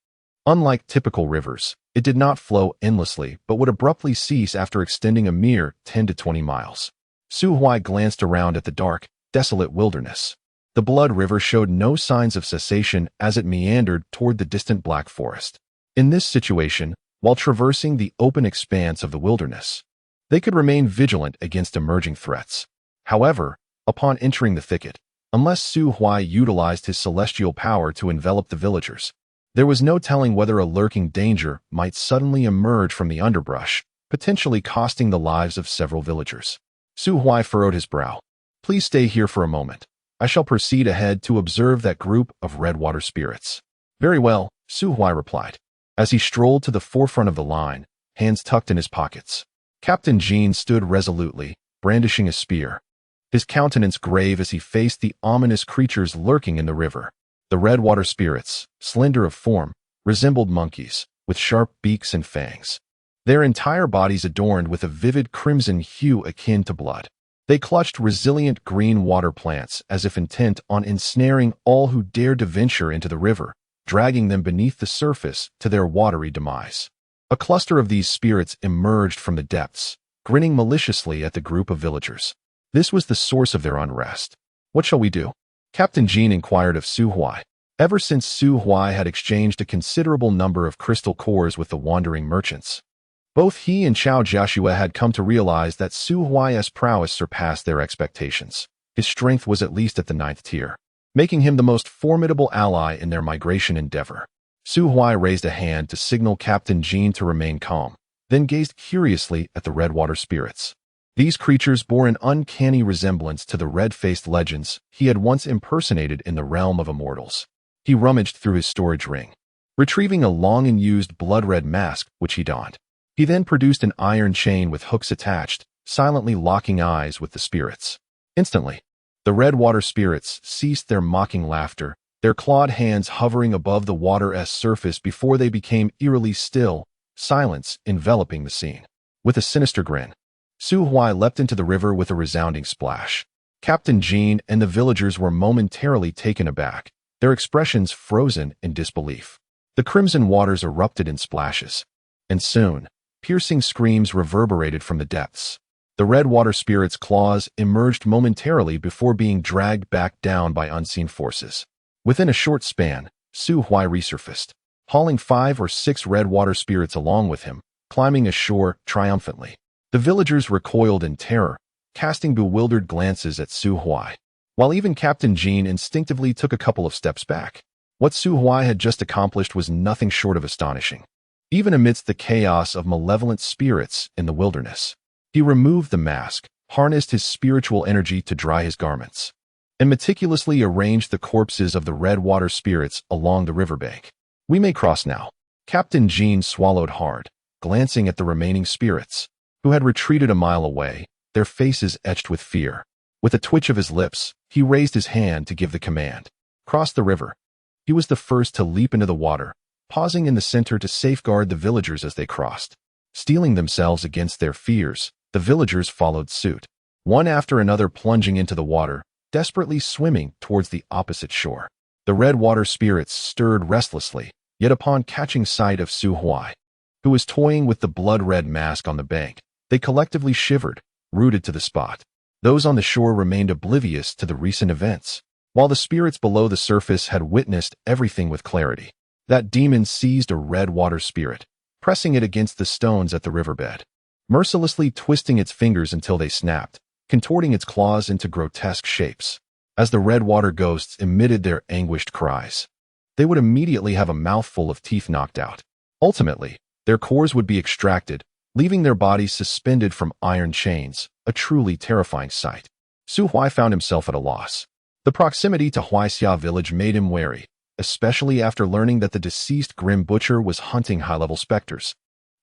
Unlike typical rivers, it did not flow endlessly but would abruptly cease after extending a mere 10 to 20 miles. Su Huai glanced around at the dark, desolate wilderness. The Blood River showed no signs of cessation as it meandered toward the distant Black Forest. In this situation, while traversing the open expanse of the wilderness, they could remain vigilant against emerging threats. However, upon entering the thicket, unless Su Huai utilized his celestial power to envelop the villagers, there was no telling whether a lurking danger might suddenly emerge from the underbrush, potentially costing the lives of several villagers. Su Huai furrowed his brow. Please stay here for a moment. I shall proceed ahead to observe that group of red water spirits. Very well, Su Huai replied, as he strolled to the forefront of the line, hands tucked in his pockets. Captain Jean stood resolutely, brandishing a spear, his countenance grave as he faced the ominous creatures lurking in the river. The red water spirits, slender of form, resembled monkeys, with sharp beaks and fangs, their entire bodies adorned with a vivid crimson hue akin to blood. They clutched resilient green water plants as if intent on ensnaring all who dared to venture into the river, dragging them beneath the surface to their watery demise. A cluster of these spirits emerged from the depths, grinning maliciously at the group of villagers. This was the source of their unrest. "What shall we do?" Captain Jean inquired of Su Huai. Ever since Su Huai had exchanged a considerable number of crystal cores with the wandering merchants, both he and Chao Jiashua had come to realize that Su Huai's prowess surpassed their expectations. His strength was at least at the 9th tier, making him the most formidable ally in their migration endeavor. Su Huai raised a hand to signal Captain Jean to remain calm, then gazed curiously at the redwater spirits. These creatures bore an uncanny resemblance to the red-faced legends he had once impersonated in the realm of immortals. He rummaged through his storage ring, retrieving a long and used blood-red mask which he donned. He then produced an iron chain with hooks attached, silently locking eyes with the spirits. Instantly, the redwater spirits ceased their mocking laughter, their clawed hands hovering above the water's surface before they became eerily still, silence enveloping the scene. With a sinister grin, Su Huai leapt into the river with a resounding splash. Captain Jean and the villagers were momentarily taken aback, their expressions frozen in disbelief. The crimson waters erupted in splashes, and soon, piercing screams reverberated from the depths. The redwater spirit's claws emerged momentarily before being dragged back down by unseen forces. Within a short span, Su Huai resurfaced, hauling 5 or 6 redwater spirits along with him, climbing ashore triumphantly. The villagers recoiled in terror, casting bewildered glances at Su Huai, while even Captain Jean instinctively took a couple of steps back. What Su Huai had just accomplished was nothing short of astonishing. Even amidst the chaos of malevolent spirits in the wilderness, he removed the mask, harnessed his spiritual energy to dry his garments, and meticulously arranged the corpses of the redwater spirits along the riverbank. "We may cross now." Captain Jean swallowed hard, glancing at the remaining spirits, who had retreated a mile away, their faces etched with fear. With a twitch of his lips, he raised his hand to give the command. "Cross the river." He was the first to leap into the water, pausing in the center to safeguard the villagers as they crossed. Steeling themselves against their fears, the villagers followed suit, one after another plunging into the water, desperately swimming towards the opposite shore. The redwater spirits stirred restlessly, yet upon catching sight of Su Huai, who was toying with the blood-red mask on the bank, they collectively shivered, rooted to the spot. Those on the shore remained oblivious to the recent events, while the spirits below the surface had witnessed everything with clarity. That demon seized a redwater spirit, pressing it against the stones at the riverbed, mercilessly twisting its fingers until they snapped, contorting its claws into grotesque shapes. As the redwater ghosts emitted their anguished cries, they would immediately have a mouthful of teeth knocked out. Ultimately, their cores would be extracted, leaving their bodies suspended from iron chains, a truly terrifying sight. Su Huai found himself at a loss. The proximity to Huaixia village made him wary, especially after learning that the deceased Grim Butcher was hunting high-level specters.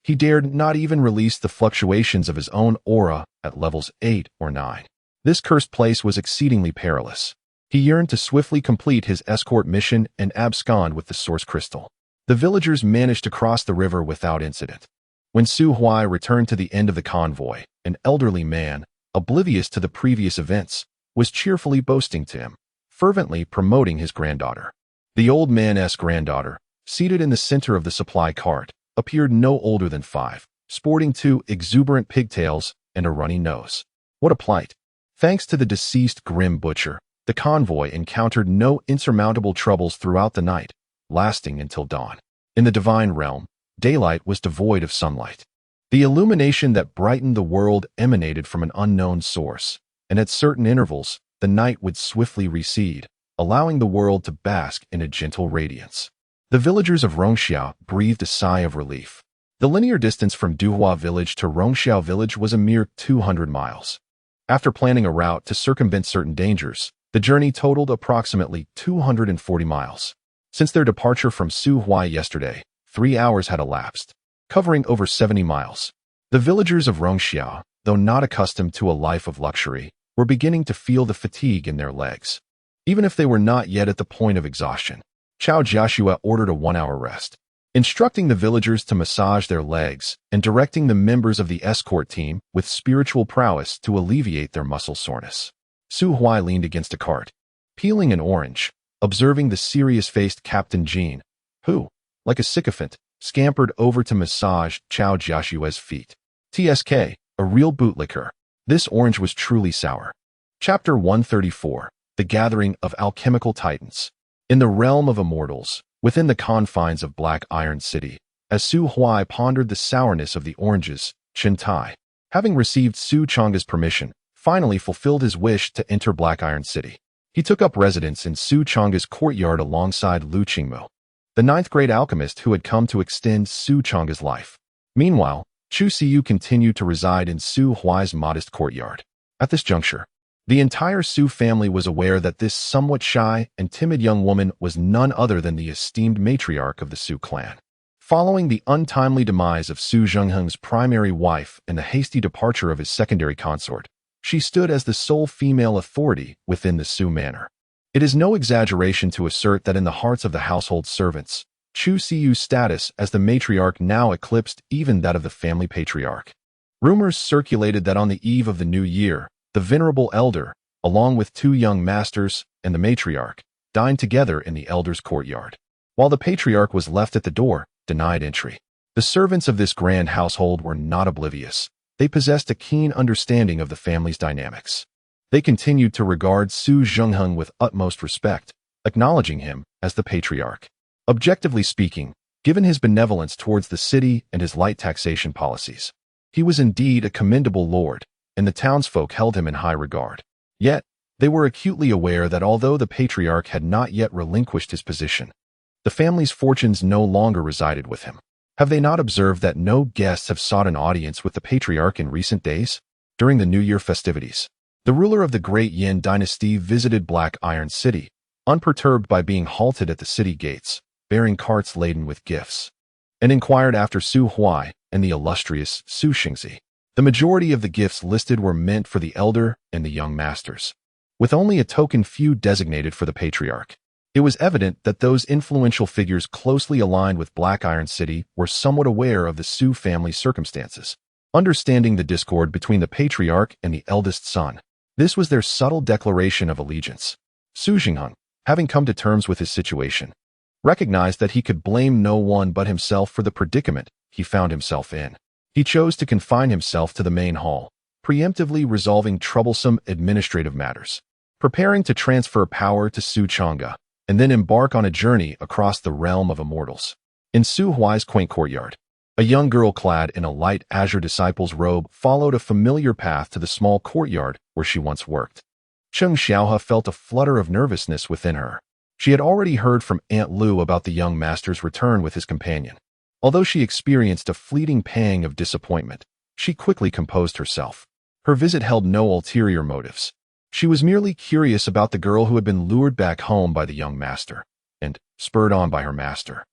He dared not even release the fluctuations of his own aura at levels 8 or 9. This cursed place was exceedingly perilous. He yearned to swiftly complete his escort mission and abscond with the source crystal. The villagers managed to cross the river without incident. When Su Huai returned to the end of the convoy, an elderly man, oblivious to the previous events, was cheerfully boasting to him, fervently promoting his granddaughter. The old man's granddaughter, seated in the center of the supply cart, appeared no older than 5, sporting 2 exuberant pigtails and a runny nose. What a plight! Thanks to the deceased Grim Butcher, the convoy encountered no insurmountable troubles throughout the night, lasting until dawn. In the divine realm, daylight was devoid of sunlight. The illumination that brightened the world emanated from an unknown source, and at certain intervals, the night would swiftly recede, allowing the world to bask in a gentle radiance. The villagers of Rongxiao breathed a sigh of relief. The linear distance from Duhua village to Rongxiao village was a mere 200 miles. After planning a route to circumvent certain dangers, the journey totaled approximately 240 miles. Since their departure from Su Huai yesterday, 3 hours had elapsed, covering over 70 miles. The villagers of Rongxiao, though not accustomed to a life of luxury, were beginning to feel the fatigue in their legs. Even if they were not yet at the point of exhaustion, Chao Jiashua ordered a 1-hour rest. instructing the villagers to massage their legs and directing the members of the escort team with spiritual prowess to alleviate their muscle soreness. Su Huai leaned against a cart, peeling an orange, observing the serious-faced Captain Jean, who, like a sycophant, scampered over to massage Chao Jiaxue's feet. TSK, a real bootlicker. This orange was truly sour. Chapter 134, The Gathering of Alchemical Titans. In the realm of immortals, within the confines of Black Iron City, as Su Huai pondered the sourness of the oranges, Chen Tai, having received Su Chang's permission, finally fulfilled his wish to enter Black Iron City. He took up residence in Su Chang's courtyard alongside Lu Qingmu, the ninth-grade alchemist who had come to extend Su Chang's life. Meanwhile, Chu Siyu continued to reside in Su Huai's modest courtyard. At this juncture, the entire Su family was aware that this somewhat shy and timid young woman was none other than the esteemed matriarch of the Su clan. Following the untimely demise of Su Zhengheng's primary wife and the hasty departure of his secondary consort, she stood as the sole female authority within the Su manor. It is no exaggeration to assert that in the hearts of the household servants, Chu Siyu's status as the matriarch now eclipsed even that of the family patriarch. Rumors circulated that on the eve of the new year, the venerable elder, along with two young masters and the matriarch, dined together in the elder's courtyard. While the patriarch was left at the door, denied entry. The servants of this grand household were not oblivious. They possessed a keen understanding of the family's dynamics. They continued to regard Su Zhengheng with utmost respect, acknowledging him as the patriarch. Objectively speaking, given his benevolence towards the city and his light taxation policies, he was indeed a commendable lord, and the townsfolk held him in high regard. Yet, they were acutely aware that although the patriarch had not yet relinquished his position, the family's fortunes no longer resided with him. Have they not observed that no guests have sought an audience with the patriarch in recent days? During the New Year festivities, the ruler of the Great Yin Dynasty visited Black Iron City, unperturbed by being halted at the city gates, bearing carts laden with gifts, and inquired after Su Huai and the illustrious Su Xingzi. The majority of the gifts listed were meant for the elder and the young masters, with only a token few designated for the patriarch. It was evident that those influential figures closely aligned with Black Iron City were somewhat aware of the Su family's circumstances, understanding the discord between the patriarch and the eldest son. This was their subtle declaration of allegiance. Su Zhengheng, having come to terms with his situation, recognized that he could blame no one but himself for the predicament he found himself in. He chose to confine himself to the main hall, preemptively resolving troublesome administrative matters, preparing to transfer power to Su Chang'e, and then embark on a journey across the realm of immortals. In Su Huai's quaint courtyard, a young girl clad in a light azure disciple's robe followed a familiar path to the small courtyard where she once worked. Cheng Xiaohe felt a flutter of nervousness within her. She had already heard from Aunt Lu about the young master's return with his companion. Although she experienced a fleeting pang of disappointment, she quickly composed herself. Her visit held no ulterior motives. She was merely curious about the girl who had been lured back home by the young master, and, spurred on by her master,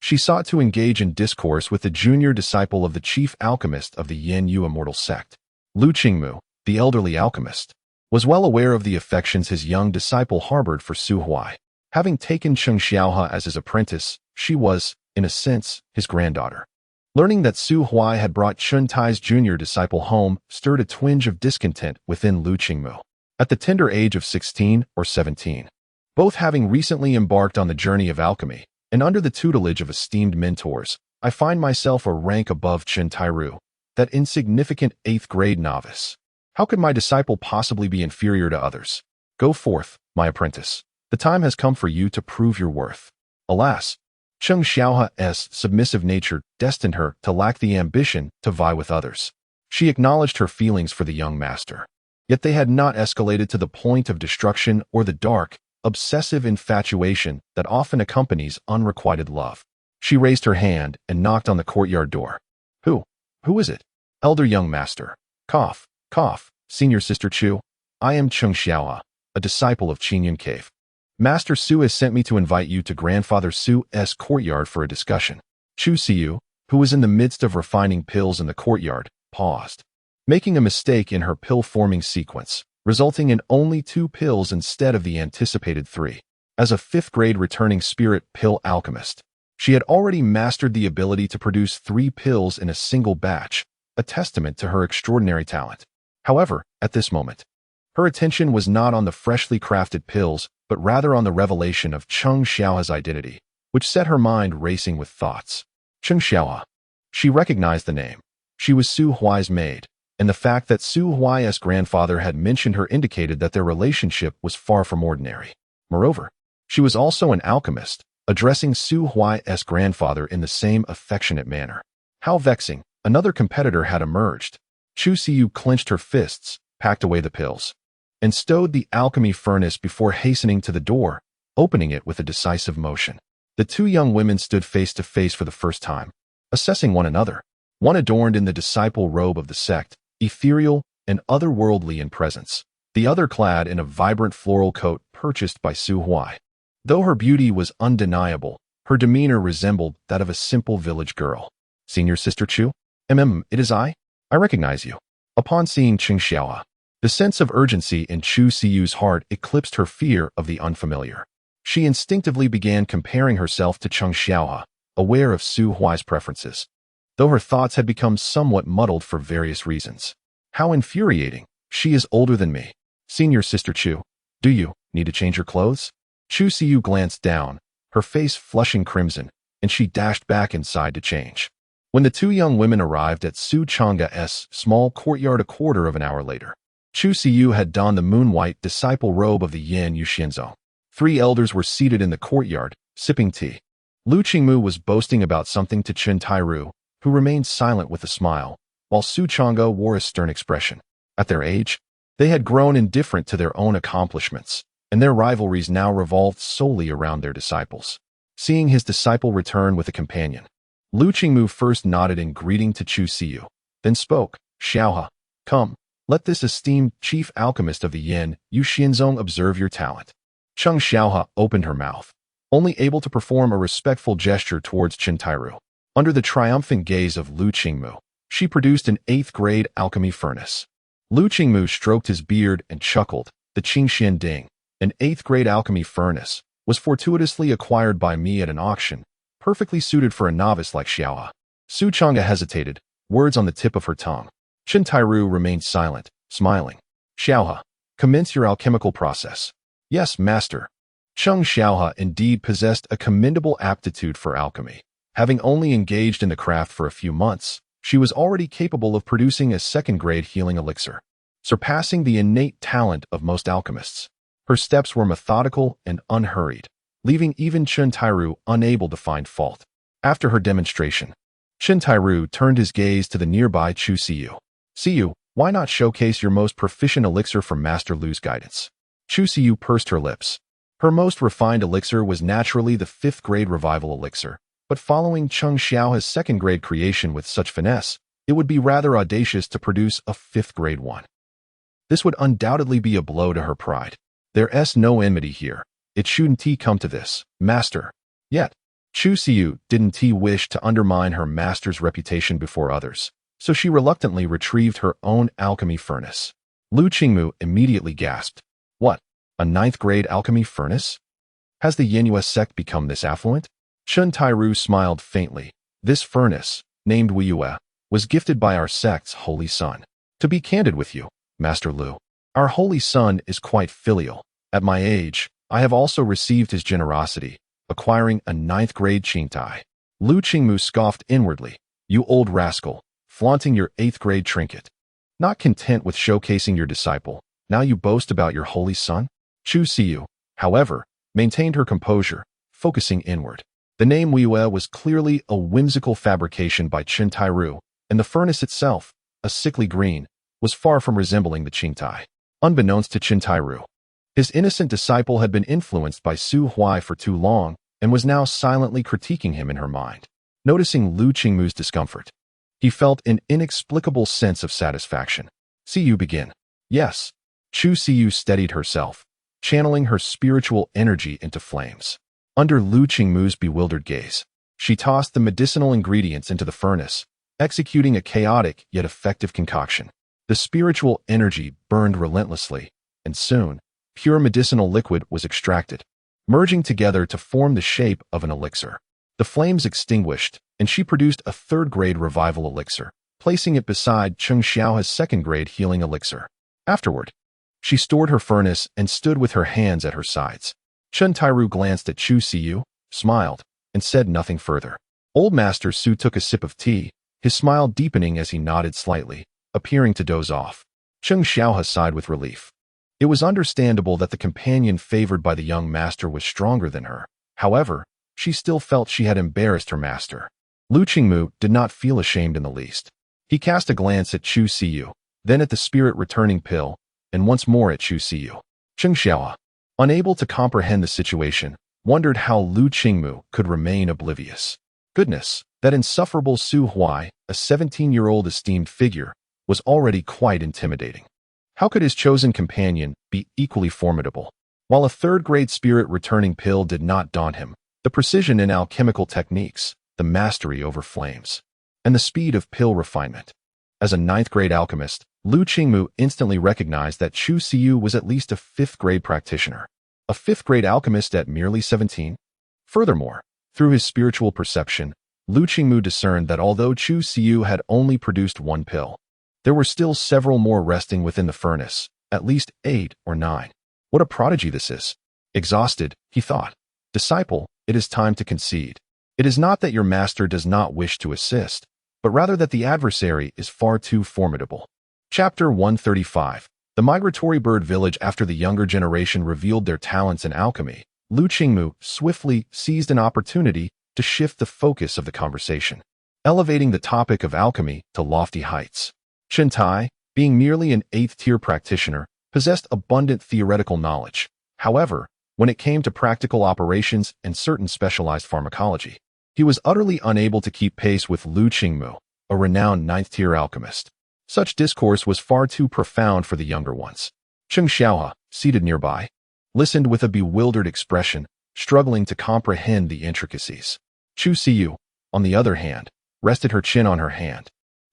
she sought to engage in discourse with the junior disciple of the chief alchemist of the Yin Yu immortal sect. Lu Qingmu, the elderly alchemist, was well aware of the affections his young disciple harbored for Su Huai. Having taken Cheng Xiaohe as his apprentice, she was, in a sense, his granddaughter. Learning that Su Huai had brought Chen Tai's junior disciple home stirred a twinge of discontent within Lu Qingmu. At the tender age of 16 or 17, both having recently embarked on the journey of alchemy, and under the tutelage of esteemed mentors, I find myself a rank above Chen Tairu, that insignificant 8th-grade novice. How could my disciple possibly be inferior to others? Go forth, my apprentice. The time has come for you to prove your worth. Alas, Cheng Xiaohe's submissive nature destined her to lack the ambition to vie with others. She acknowledged her feelings for the young master, yet they had not escalated to the point of destruction or the dark, obsessive infatuation that often accompanies unrequited love. She raised her hand and knocked on the courtyard door. Who is it? Elder young master. Cough, cough, senior sister Chu. I am Cheng Xiaohe, a disciple of Qingyun Cave. Master Su has sent me to invite you to Grandfather Su's courtyard for a discussion. Chu Siyu, who was in the midst of refining pills in the courtyard, paused, making a mistake in her pill-forming sequence, resulting in only 2 pills instead of the anticipated 3. As a 5th-grade returning spirit pill alchemist, She had already mastered the ability to produce 3 pills in a single batch, a testament to her extraordinary talent. However, at this moment, her attention was not on the freshly crafted pills, but rather on the revelation of Cheng Xiaoha's identity, which set her mind racing with thoughts. Cheng Xiaoha. She recognized the name. She was Su Huai's maid, and the fact that Su Huai's grandfather had mentioned her indicated that their relationship was far from ordinary. Moreover, she was also an alchemist, addressing Su Huai's grandfather in the same affectionate manner. How vexing! Another competitor had emerged. Chu Siyu clenched her fists, packed away the pills, and stowed the alchemy furnace before hastening to the door, opening it with a decisive motion. The 2 young women stood face to face for the first time, assessing one another. One adorned in the disciple robe of the sect, ethereal and otherworldly in presence, the other clad in a vibrant floral coat purchased by Su Huai. Though her beauty was undeniable, her demeanor resembled that of a simple village girl. Senior Sister Chu? It is I. I recognize you. Upon seeing Cheng Xiaoha, the sense of urgency in Chu Siyu's heart eclipsed her fear of the unfamiliar. She instinctively began comparing herself to Cheng Xiaoha, aware of Su Huai's preferences, though her thoughts had become somewhat muddled for various reasons. How infuriating! She is older than me. Senior Sister Chu, do you need to change your clothes? Chu Siyu glanced down, her face flushing crimson, and she dashed back inside to change. When the 2 young women arrived at Su Chang's small courtyard a quarter of an hour later, Chu Siyu had donned the moon-white disciple robe of the Yin Yuxianzong. 3 elders were seated in the courtyard, sipping tea. Lu Qingmu was boasting about something to Chen Tairu, who remained silent with a smile, while Su Chang'e wore a stern expression. At their age, they had grown indifferent to their own accomplishments, and their rivalries now revolved solely around their disciples. Seeing his disciple return with a companion, Lu Qingmu first nodded in greeting to Chu Siyu, then spoke. Xiaoha, come, let this esteemed chief alchemist of the Yin Yuxianzong observe your talent. Cheng Xiaoha opened her mouth, only able to perform a respectful gesture towards Chen Tairu. Under the triumphant gaze of Lu Qingmu, she produced an 8th-grade alchemy furnace. Lu Qingmu stroked his beard and chuckled. The Qingxian Ding, an 8th-grade alchemy furnace, was fortuitously acquired by me at an auction, perfectly suited for a novice like Xiaoha. Su Chang'e hesitated, words on the tip of her tongue. Chen Tairu remained silent, smiling. Xiaoha, commence your alchemical process. Yes, master. Cheng Xiaoha indeed possessed a commendable aptitude for alchemy. Having only engaged in the craft for a few months, she was already capable of producing a 2nd-grade healing elixir, surpassing the innate talent of most alchemists. Her steps were methodical and unhurried, leaving even Chen Tairu unable to find fault. After her demonstration, Chen Tairu turned his gaze to the nearby Chu Siyu. Siyu, why not showcase your most proficient elixir from Master Lu's guidance? Chu Siyu pursed her lips. Her most refined elixir was naturally the 5th-grade revival elixir, but following Cheng Xiaoha's 2nd-grade creation with such finesse, it would be rather audacious to produce a 5th-grade one. This would undoubtedly be a blow to her pride. There's no enmity here. It shouldn't come to this, master. Yet, Chu Siyu didn't wish to undermine her master's reputation before others, so she reluctantly retrieved her own alchemy furnace. Lu Qingmu immediately gasped. What? A 9th-grade alchemy furnace? Has the Yinyue sect become this affluent? Chen Tairu smiled faintly. This furnace, named Weiyue, was gifted by our sect's holy son. To be candid with you, Master Lu, our holy son is quite filial. At my age, I have also received his generosity, acquiring a 9th-grade Qingtai. Lu Qingmu scoffed inwardly. You old rascal, flaunting your 8th-grade trinket. Not content with showcasing your disciple, now you boast about your holy son? Chu Siyu, however, maintained her composure, focusing inward. The name Weiyue was clearly a whimsical fabrication by Chen Tairu, and the furnace itself, a sickly green, was far from resembling the Qingtai. Unbeknownst to Chen Tairu, his innocent disciple had been influenced by Su Huai for too long and was now silently critiquing him in her mind. Noticing Lu Qingmu's discomfort, he felt an inexplicable sense of satisfaction. Siyu begin. Yes. Chu Siyu steadied herself, channeling her spiritual energy into flames. Under Lu Qingmu's bewildered gaze, she tossed the medicinal ingredients into the furnace, executing a chaotic yet effective concoction. The spiritual energy burned relentlessly, and soon, pure medicinal liquid was extracted, merging together to form the shape of an elixir. The flames extinguished, and she produced a third-grade revival elixir, placing it beside Cheng Xiao's second-grade healing elixir. Afterward, she stored her furnace and stood with her hands at her sides. Chen Tairu glanced at Chu Siyu, smiled, and said nothing further. Old Master Su took a sip of tea, his smile deepening as he nodded slightly, appearing to doze off. Cheng Xiao sighed with relief. It was understandable that the companion favored by the young master was stronger than her. However, she still felt she had embarrassed her master. Lu Qingmu did not feel ashamed in the least. He cast a glance at Chu Siyu, then at the spirit-returning pill, and once more at Chu Siyu. Cheng Xiao, unable to comprehend the situation, wondered how Lu Qingmu could remain oblivious. Goodness, that insufferable Su Huai, a 17-year-old esteemed figure, was already quite intimidating. How could his chosen companion be equally formidable? While a third-grade spirit-returning pill did not daunt him, the precision in alchemical techniques, the mastery over flames, and the speed of pill refinement. As a ninth-grade alchemist, Lu Qingmu instantly recognized that Chu Siyu was at least a fifth-grade practitioner. A fifth-grade alchemist at merely 17? Furthermore, through his spiritual perception, Lu Qingmu discerned that although Chu Siyu had only produced one pill, there were still several more resting within the furnace, at least 8 or 9. What a prodigy this is! Exhausted, he thought. Disciple, it is time to concede. It is not that your master does not wish to assist, but rather that the adversary is far too formidable. Chapter 135. The migratory bird village. After the younger generation revealed their talents in alchemy, Lu Qingmu swiftly seized an opportunity to shift the focus of the conversation, elevating the topic of alchemy to lofty heights. Chen Tai, being merely an 8th-tier practitioner, possessed abundant theoretical knowledge. However, when it came to practical operations and certain specialized pharmacology, he was utterly unable to keep pace with Lu Qingmu, a renowned 9th-tier alchemist. Such discourse was far too profound for the younger ones. Cheng Xiaohe, seated nearby, listened with a bewildered expression, struggling to comprehend the intricacies. Chu Siyu, on the other hand, rested her chin on her hand,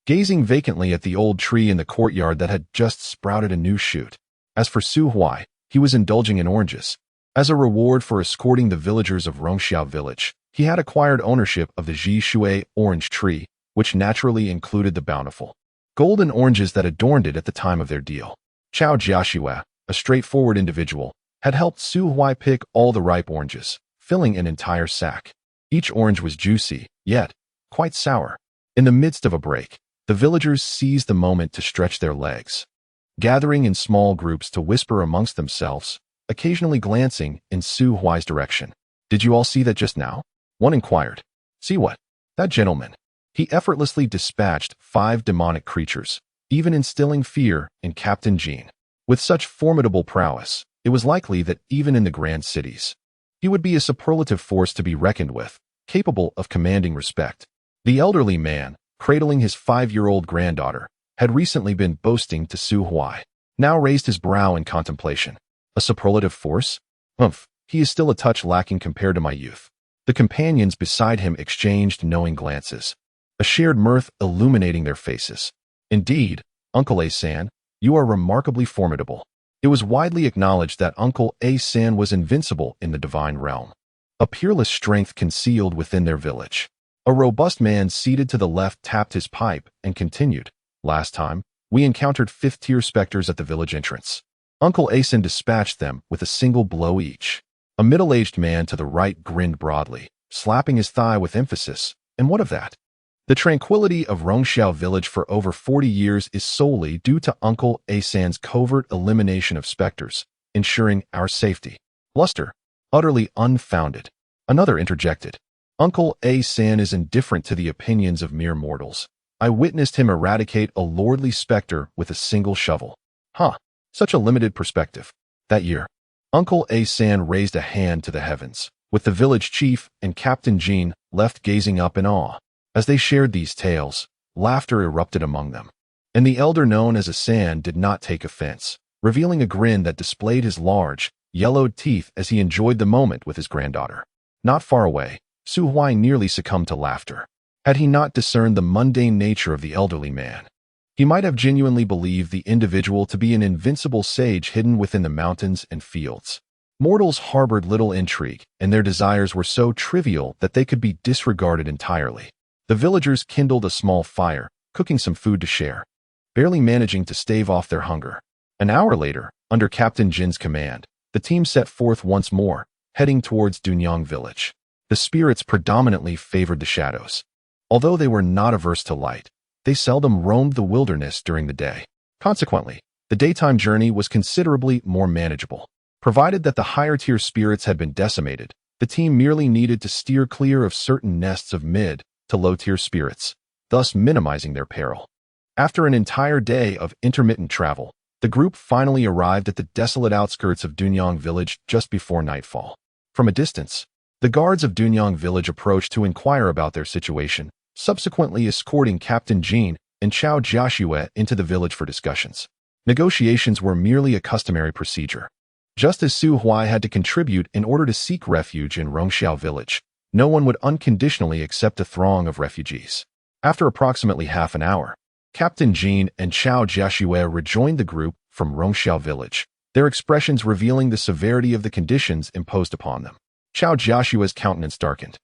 gazing vacantly at the old tree in the courtyard that had just sprouted a new shoot. As for Su Huai, he was indulging in oranges. As a reward for escorting the villagers of Rongxiao village, he had acquired ownership of the Ji Shui orange tree, which naturally included the bountiful golden oranges that adorned it at the time of their deal. Chao Jiaxue, a straightforward individual, had helped Su Huai pick all the ripe oranges, filling an entire sack. Each orange was juicy, yet quite sour. In the midst of a break, the villagers seized the moment to stretch their legs, gathering in small groups to whisper amongst themselves, occasionally glancing in Su Huai's direction. "Did you all see that just now?" one inquired. "See what?" "That gentleman." He effortlessly dispatched 5 demonic creatures, even instilling fear in Captain Jean. With such formidable prowess, it was likely that even in the grand cities, he would be a superlative force to be reckoned with, capable of commanding respect. The elderly man, cradling his 5-year-old granddaughter, had recently been boasting to Su Huai, now raised his brow in contemplation. A superlative force? Humph, he is still a touch lacking compared to my youth. The companions beside him exchanged knowing glances, a shared mirth illuminating their faces. Indeed, Uncle A-san, you are remarkably formidable. It was widely acknowledged that Uncle A-san was invincible in the divine realm, a peerless strength concealed within their village. A robust man seated to the left tapped his pipe and continued. Last time, we encountered 5th-tier specters at the village entrance. Uncle A-san dispatched them with a single blow each. A middle-aged man to the right grinned broadly, slapping his thigh with emphasis. And what of that? The tranquility of Rongxiao village for over 40 years is solely due to Uncle A-san's covert elimination of specters, ensuring our safety. Bluster, utterly unfounded. Another interjected. Uncle A-san is indifferent to the opinions of mere mortals. I witnessed him eradicate a lordly specter with a single shovel. Huh, such a limited perspective. That year, Uncle A-san raised a hand to the heavens, with the village chief and Captain Jean left gazing up in awe. As they shared these tales, laughter erupted among them, and the elder known as A-san did not take offense, revealing a grin that displayed his large, yellowed teeth as he enjoyed the moment with his granddaughter. Not far away, Su Huai nearly succumbed to laughter. Had he not discerned the mundane nature of the elderly man, he might have genuinely believed the individual to be an invincible sage hidden within the mountains and fields. Mortals harbored little intrigue, and their desires were so trivial that they could be disregarded entirely. The villagers kindled a small fire, cooking some food to share, barely managing to stave off their hunger. An hour later, under Captain Jin's command, the team set forth once more, heading towards Dunyang village. The spirits predominantly favored the shadows. Although they were not averse to light, they seldom roamed the wilderness during the day. Consequently, the daytime journey was considerably more manageable. Provided that the higher-tier spirits had been decimated, the team merely needed to steer clear of certain nests of mid- to low-tier spirits, thus minimizing their peril. After an entire day of intermittent travel, the group finally arrived at the desolate outskirts of Dunyang village just before nightfall. From a distance, the guards of Dunyang village approached to inquire about their situation, subsequently escorting Captain Jin and Chao Jiaxue into the village for discussions. Negotiations were merely a customary procedure. Just as Su Huai had to contribute in order to seek refuge in Rongxiao village, no one would unconditionally accept a throng of refugees. After approximately half an hour, Captain Jin and Chao Jiaxue rejoined the group from Rongxiao village, their expressions revealing the severity of the conditions imposed upon them. Chao Jiaxue's countenance darkened.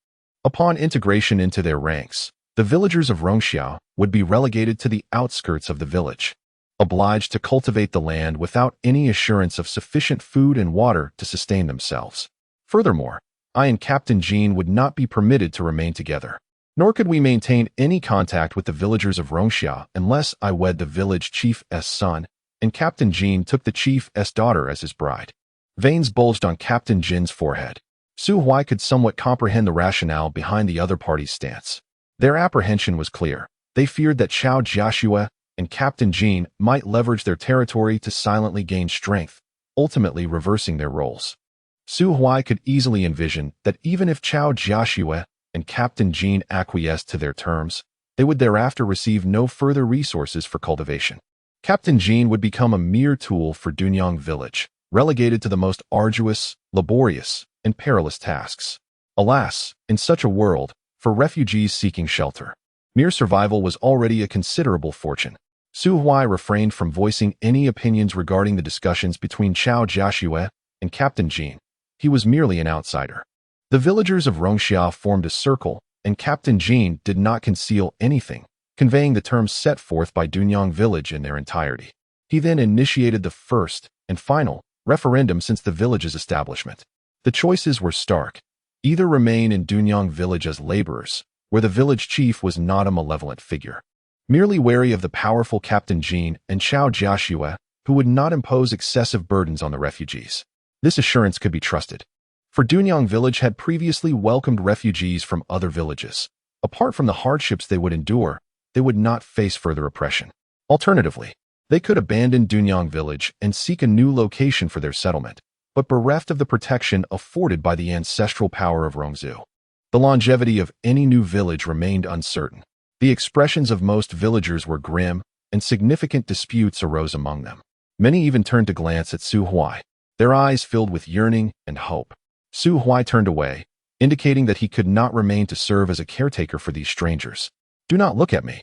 Upon integration into their ranks, the villagers of Rongxiao would be relegated to the outskirts of the village, obliged to cultivate the land without any assurance of sufficient food and water to sustain themselves. Furthermore, I and Captain Jin would not be permitted to remain together, nor could we maintain any contact with the villagers of Rongxiao unless I wed the village chief's son, and Captain Jin took the chief's daughter as his bride. Veins bulged on Captain Jin's forehead. Su Huai could somewhat comprehend the rationale behind the other party's stance. Their apprehension was clear. They feared that Chao Jiaxue and Captain Jin might leverage their territory to silently gain strength, ultimately reversing their roles. Su Huai could easily envision that even if Chao Jiaxue and Captain Jin acquiesced to their terms, they would thereafter receive no further resources for cultivation. Captain Jin would become a mere tool for Dunyang village, relegated to the most arduous, laborious, and perilous tasks. Alas, in such a world, for refugees seeking shelter, mere survival was already a considerable fortune. Su Huai refrained from voicing any opinions regarding the discussions between Chao Jiaxue and Captain Jin. He was merely an outsider. The villagers of Rongxiao formed a circle, and Captain Jin did not conceal anything, conveying the terms set forth by Dunyang village in their entirety. He then initiated the first and final referendum since the village's establishment. The choices were stark. Either remain in Dunyang village as laborers, where the village chief was not a malevolent figure, merely wary of the powerful Captain Jin and Chao Jiaxue, who would not impose excessive burdens on the refugees. This assurance could be trusted, for Dunyang village had previously welcomed refugees from other villages. Apart from the hardships they would endure, they would not face further oppression. Alternatively, they could abandon Dunyang village and seek a new location for their settlement, but bereft of the protection afforded by the ancestral power of Rongzhou. The longevity of any new village remained uncertain. The expressions of most villagers were grim, and significant disputes arose among them. Many even turned to glance at Su Huai, their eyes filled with yearning and hope. Su Huai turned away, indicating that he could not remain to serve as a caretaker for these strangers. Do not look at me.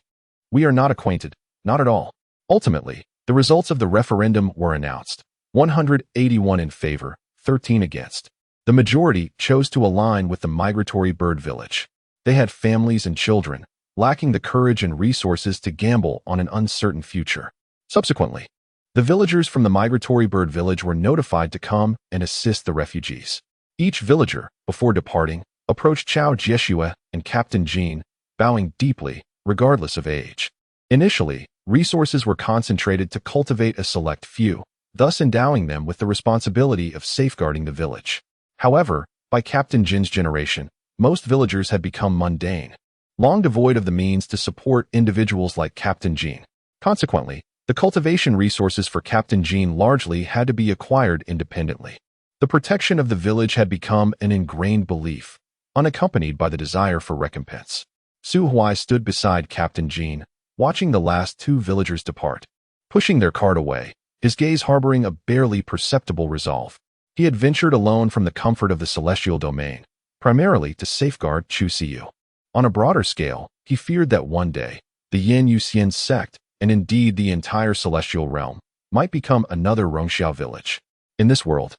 We are not acquainted, not at all. Ultimately, the results of the referendum were announced. 181 in favor, 13 against. The majority chose to align with the migratory bird village. They had families and children, lacking the courage and resources to gamble on an uncertain future. Subsequently, the villagers from the migratory bird village were notified to come and assist the refugees. Each villager, before departing, approached Chao Jiaxue and Captain Jin, bowing deeply, regardless of age. Initially, resources were concentrated to cultivate a select few, thus endowing them with the responsibility of safeguarding the village. However, by Captain Jin's generation, most villagers had become mundane, long devoid of the means to support individuals like Captain Jin. Consequently, the cultivation resources for Captain Jin largely had to be acquired independently. The protection of the village had become an ingrained belief, unaccompanied by the desire for recompense. Su Huai stood beside Captain Jin, watching the last two villagers depart. Pushing their cart away, his gaze harboring a barely perceptible resolve. He had ventured alone from the comfort of the celestial domain, primarily to safeguard Chu Siyu. On a broader scale, he feared that one day, the Yin Yuxian sect, and indeed the entire celestial realm, might become another Rongxiao village. In this world,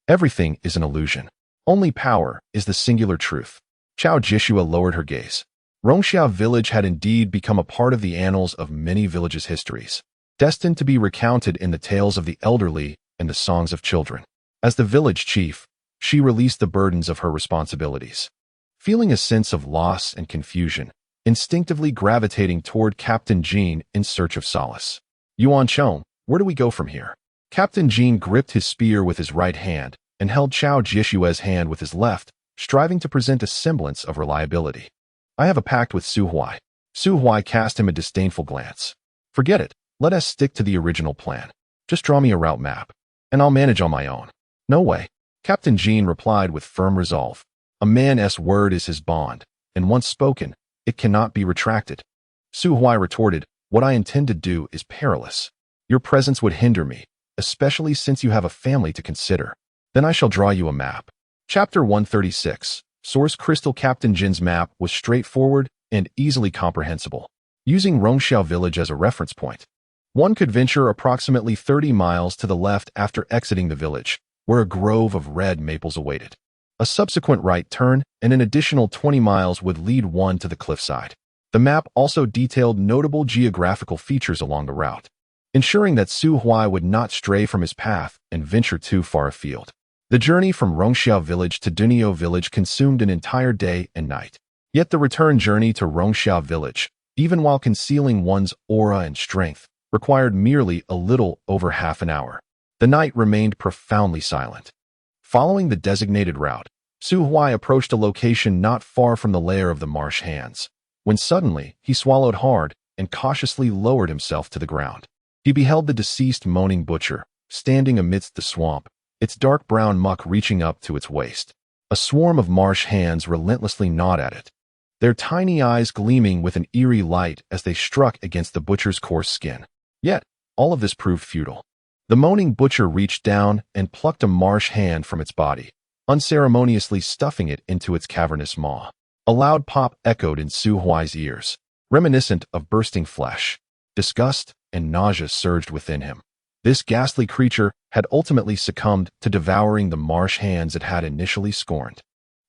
Everything is an illusion. Only power is the singular truth. Chao Jishua lowered her gaze. Rongxiao village had indeed become a part of the annals of many villages' histories, destined to be recounted in the tales of the elderly and the songs of children. As the village chief, she released the burdens of her responsibilities. Feeling a sense of loss and confusion, instinctively gravitating toward Captain Jean in search of solace. Yuan Chong, where do we go from here? Captain Jean gripped his spear with his right hand and held Chao Jishua's hand with his left, striving to present a semblance of reliability. I have a pact with Su Huai. Su Huai cast him a disdainful glance. Forget it. Let us stick to the original plan. Just draw me a route map, and I'll manage on my own. No way. Captain Jean replied with firm resolve. A man's word is his bond, and once spoken, it cannot be retracted. Su Huai retorted, what I intend to do is perilous. Your presence would hinder me, especially since you have a family to consider. Then I shall draw you a map. Chapter 136. Source Crystal. Captain Jin's map was straightforward and easily comprehensible. Using Rongxiao village as a reference point, one could venture approximately 30 miles to the left after exiting the village, where a grove of red maples awaited. A subsequent right turn and an additional 20 miles would lead one to the cliffside. The map also detailed notable geographical features along the route, ensuring that Su Huai would not stray from his path and venture too far afield. The journey from Rongxiao village to Dunio village consumed an entire day and night. Yet the return journey to Rongxiao village, even while concealing one's aura and strength, required merely a little over half an hour. The night remained profoundly silent. Following the designated route, Su Huai approached a location not far from the lair of the marsh hands, when suddenly he swallowed hard and cautiously lowered himself to the ground. He beheld the deceased moaning butcher, standing amidst the swamp, its dark brown muck reaching up to its waist. A swarm of marsh hands relentlessly gnawed at it, their tiny eyes gleaming with an eerie light as they struck against the butcher's coarse skin. Yet, all of this proved futile. The moaning butcher reached down and plucked a marsh hand from its body, unceremoniously stuffing it into its cavernous maw. A loud pop echoed in Su Huai's ears, reminiscent of bursting flesh. Disgust and nausea surged within him. This ghastly creature had ultimately succumbed to devouring the marsh hands it had initially scorned.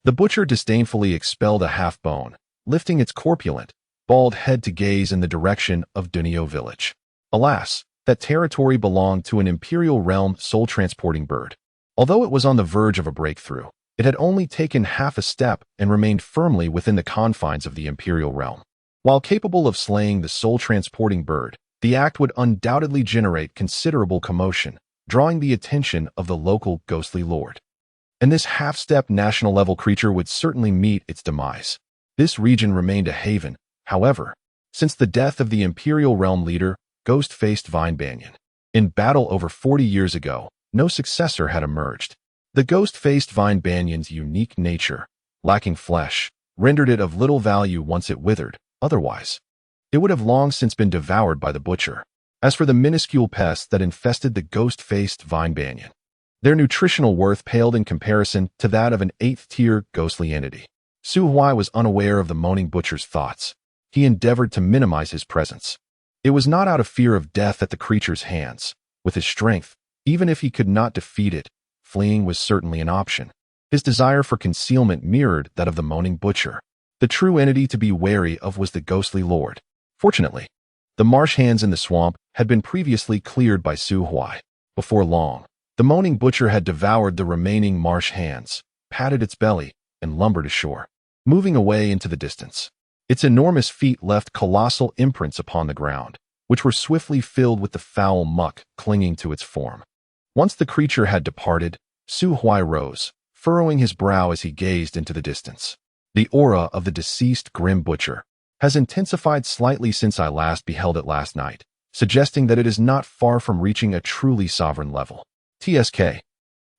The butcher disdainfully expelled a half bone, lifting its corpulent, bald head to gaze in the direction of Dunio village. Alas, that territory belonged to an imperial realm soul-transporting bird. Although it was on the verge of a breakthrough, it had only taken half a step and remained firmly within the confines of the imperial realm. While capable of slaying the soul-transporting bird, the act would undoubtedly generate considerable commotion, drawing the attention of the local ghostly lord. And this half-step national-level creature would certainly meet its demise. This region remained a haven, however, since the death of the imperial realm leader, ghost-faced Vine Banyan. In battle over 40 years ago, no successor had emerged. The ghost-faced Vine Banyan's unique nature, lacking flesh, rendered it of little value once it withered. Otherwise, it would have long since been devoured by the butcher. As for the minuscule pests that infested the ghost-faced Vine Banyan, their nutritional worth paled in comparison to that of an 8th-tier ghostly entity. Su Huai was unaware of the moaning butcher's thoughts. He endeavored to minimize his presence. It was not out of fear of death at the creature's hands. With his strength, even if he could not defeat it, fleeing was certainly an option. His desire for concealment mirrored that of the moaning butcher. The true entity to be wary of was the ghostly lord. Fortunately, the marsh hands in the swamp had been previously cleared by Su Huai. Before long, the moaning butcher had devoured the remaining marsh hands, patted its belly, and lumbered ashore, moving away into the distance. Its enormous feet left colossal imprints upon the ground, which were swiftly filled with the foul muck clinging to its form. Once the creature had departed, Su Huai rose, furrowing his brow as he gazed into the distance. The aura of the deceased grim butcher has intensified slightly since I last beheld it last night, suggesting that it is not far from reaching a truly sovereign level. TSK.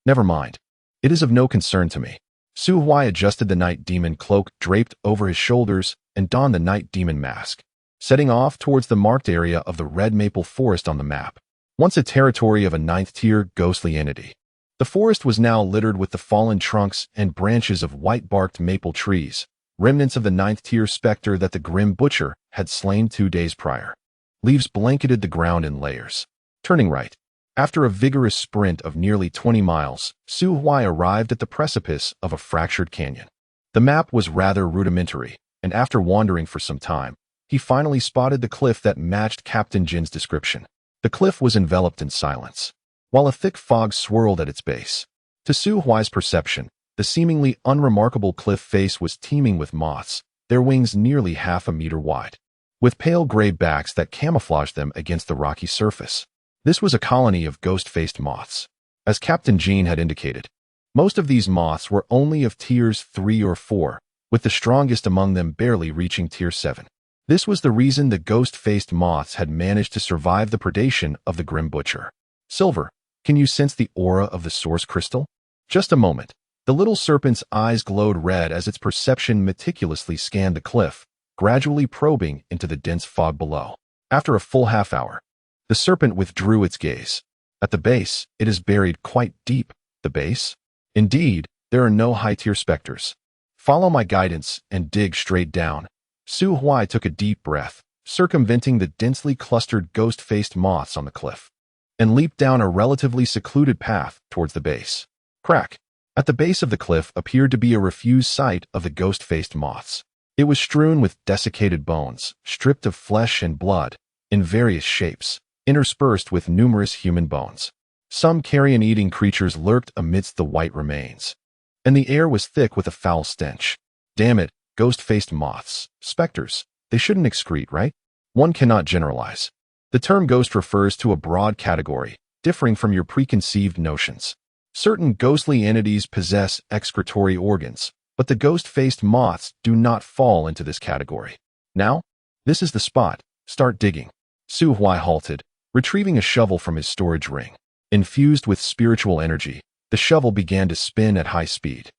Never mind. It is of no concern to me. Su Huai adjusted the night demon cloak draped over his shoulders and donned the night demon mask, setting off towards the marked area of the red maple forest on the map, once a territory of a 9th-tier ghostly entity. The forest was now littered with the fallen trunks and branches of white-barked maple trees, remnants of the 9th-tier specter that the grim butcher had slain 2 days prior. Leaves blanketed the ground in layers. Turning right, After a vigorous sprint of nearly 20 miles, Su Huai arrived at the precipice of a fractured canyon. The map was rather rudimentary, and after wandering for some time, he finally spotted the cliff that matched Captain Jin's description. The cliff was enveloped in silence, while a thick fog swirled at its base. To Su Huai's perception, the seemingly unremarkable cliff face was teeming with moths, their wings nearly half a meter wide, with pale gray backs that camouflaged them against the rocky surface. This was a colony of ghost-faced moths. As Captain Jin had indicated, most of these moths were only of tiers 3 or 4, with the strongest among them barely reaching tier 7. This was the reason the ghost-faced moths had managed to survive the predation of the Grim Butcher. Silver, can you sense the aura of the source crystal? Just a moment. The little serpent's eyes glowed red as its perception meticulously scanned the cliff, gradually probing into the dense fog below. After a full half hour, the serpent withdrew its gaze. At the base, it is buried quite deep. The base? Indeed, there are no high-tier specters. Follow my guidance and dig straight down. Su Huai took a deep breath, circumventing the densely clustered ghost-faced moths on the cliff, and leaped down a relatively secluded path towards the base. Crack! At the base of the cliff appeared to be a refused site of the ghost-faced moths. It was strewn with desiccated bones, stripped of flesh and blood, in various shapes, interspersed with numerous human bones. Some carrion-eating creatures lurked amidst the white remains, and the air was thick with a foul stench. Damn it, ghost-faced moths, specters, they shouldn't excrete, right? One cannot generalize. The term ghost refers to a broad category, differing from your preconceived notions. Certain ghostly entities possess excretory organs, but the ghost-faced moths do not fall into this category. Now, this is the spot. Start digging. Su Huai halted, retrieving a shovel from his storage ring. Infused with spiritual energy, the shovel began to spin at high speed,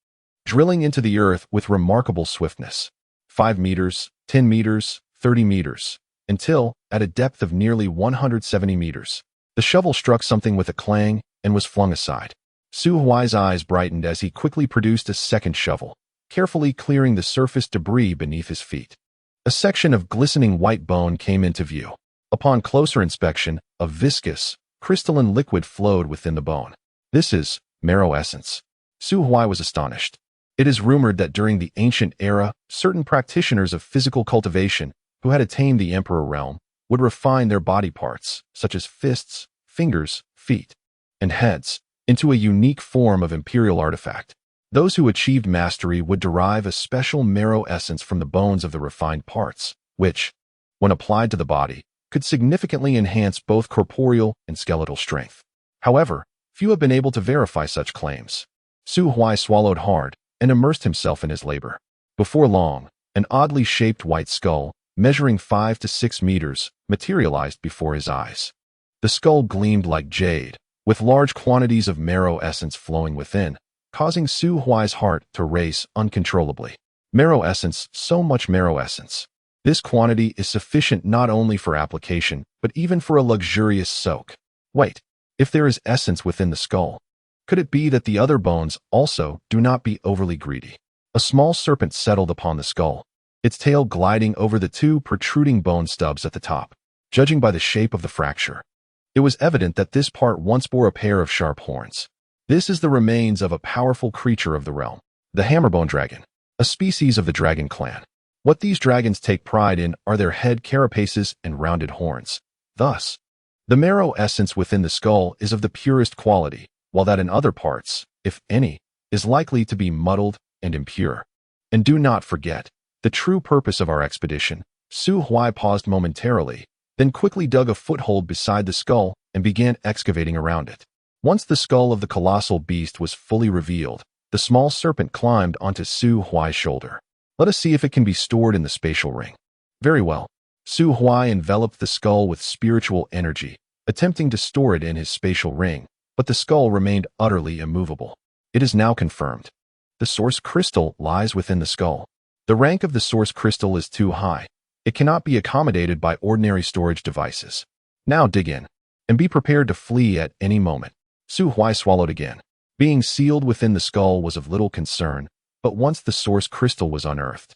drilling into the earth with remarkable swiftness. 5 meters, 10 meters, 30 meters, until, at a depth of nearly 170 meters, the shovel struck something with a clang and was flung aside. Su Huai's eyes brightened as he quickly produced a second shovel, carefully clearing the surface debris beneath his feet. A section of glistening white bone came into view. Upon closer inspection, a viscous, crystalline liquid flowed within the bone. This is marrow essence. Su Huai was astonished. It is rumored that during the ancient era, certain practitioners of physical cultivation who had attained the Emperor realm would refine their body parts, such as fists, fingers, feet, and heads, into a unique form of imperial artifact. Those who achieved mastery would derive a special marrow essence from the bones of the refined parts, which, when applied to the body, could significantly enhance both corporeal and skeletal strength. However, few have been able to verify such claims. Su Huai swallowed hard and immersed himself in his labor. Before long, an oddly shaped white skull, measuring 5 to 6 meters, materialized before his eyes. The skull gleamed like jade, with large quantities of marrow essence flowing within, causing Su Huai's heart to race uncontrollably. Marrow essence, so much marrow essence. This quantity is sufficient not only for application, but even for a luxurious soak. Wait, if there is essence within the skull, could it be that the other bones also do not be overly greedy? A small serpent settled upon the skull, its tail gliding over the 2 protruding bone stubs at the top. Judging by the shape of the fracture, it was evident that this part once bore a pair of sharp horns. This is the remains of a powerful creature of the realm, the hammerbone dragon, a species of the dragon clan. What these dragons take pride in are their head carapaces and rounded horns. Thus, the marrow essence within the skull is of the purest quality, while that in other parts, if any, is likely to be muddled and impure. And do not forget, the true purpose of our expedition. Su Huai paused momentarily, then quickly dug a foothold beside the skull and began excavating around it. Once the skull of the colossal beast was fully revealed, the small serpent climbed onto Su Huai's shoulder. Let us see if it can be stored in the spatial ring. Very well. Su Huai enveloped the skull with spiritual energy, attempting to store it in his spatial ring, but the skull remained utterly immovable. It is now confirmed. The source crystal lies within the skull. The rank of the source crystal is too high. It cannot be accommodated by ordinary storage devices. Now dig in, and be prepared to flee at any moment. Su Huai swallowed again. Being sealed within the skull was of little concern, but once the source crystal was unearthed,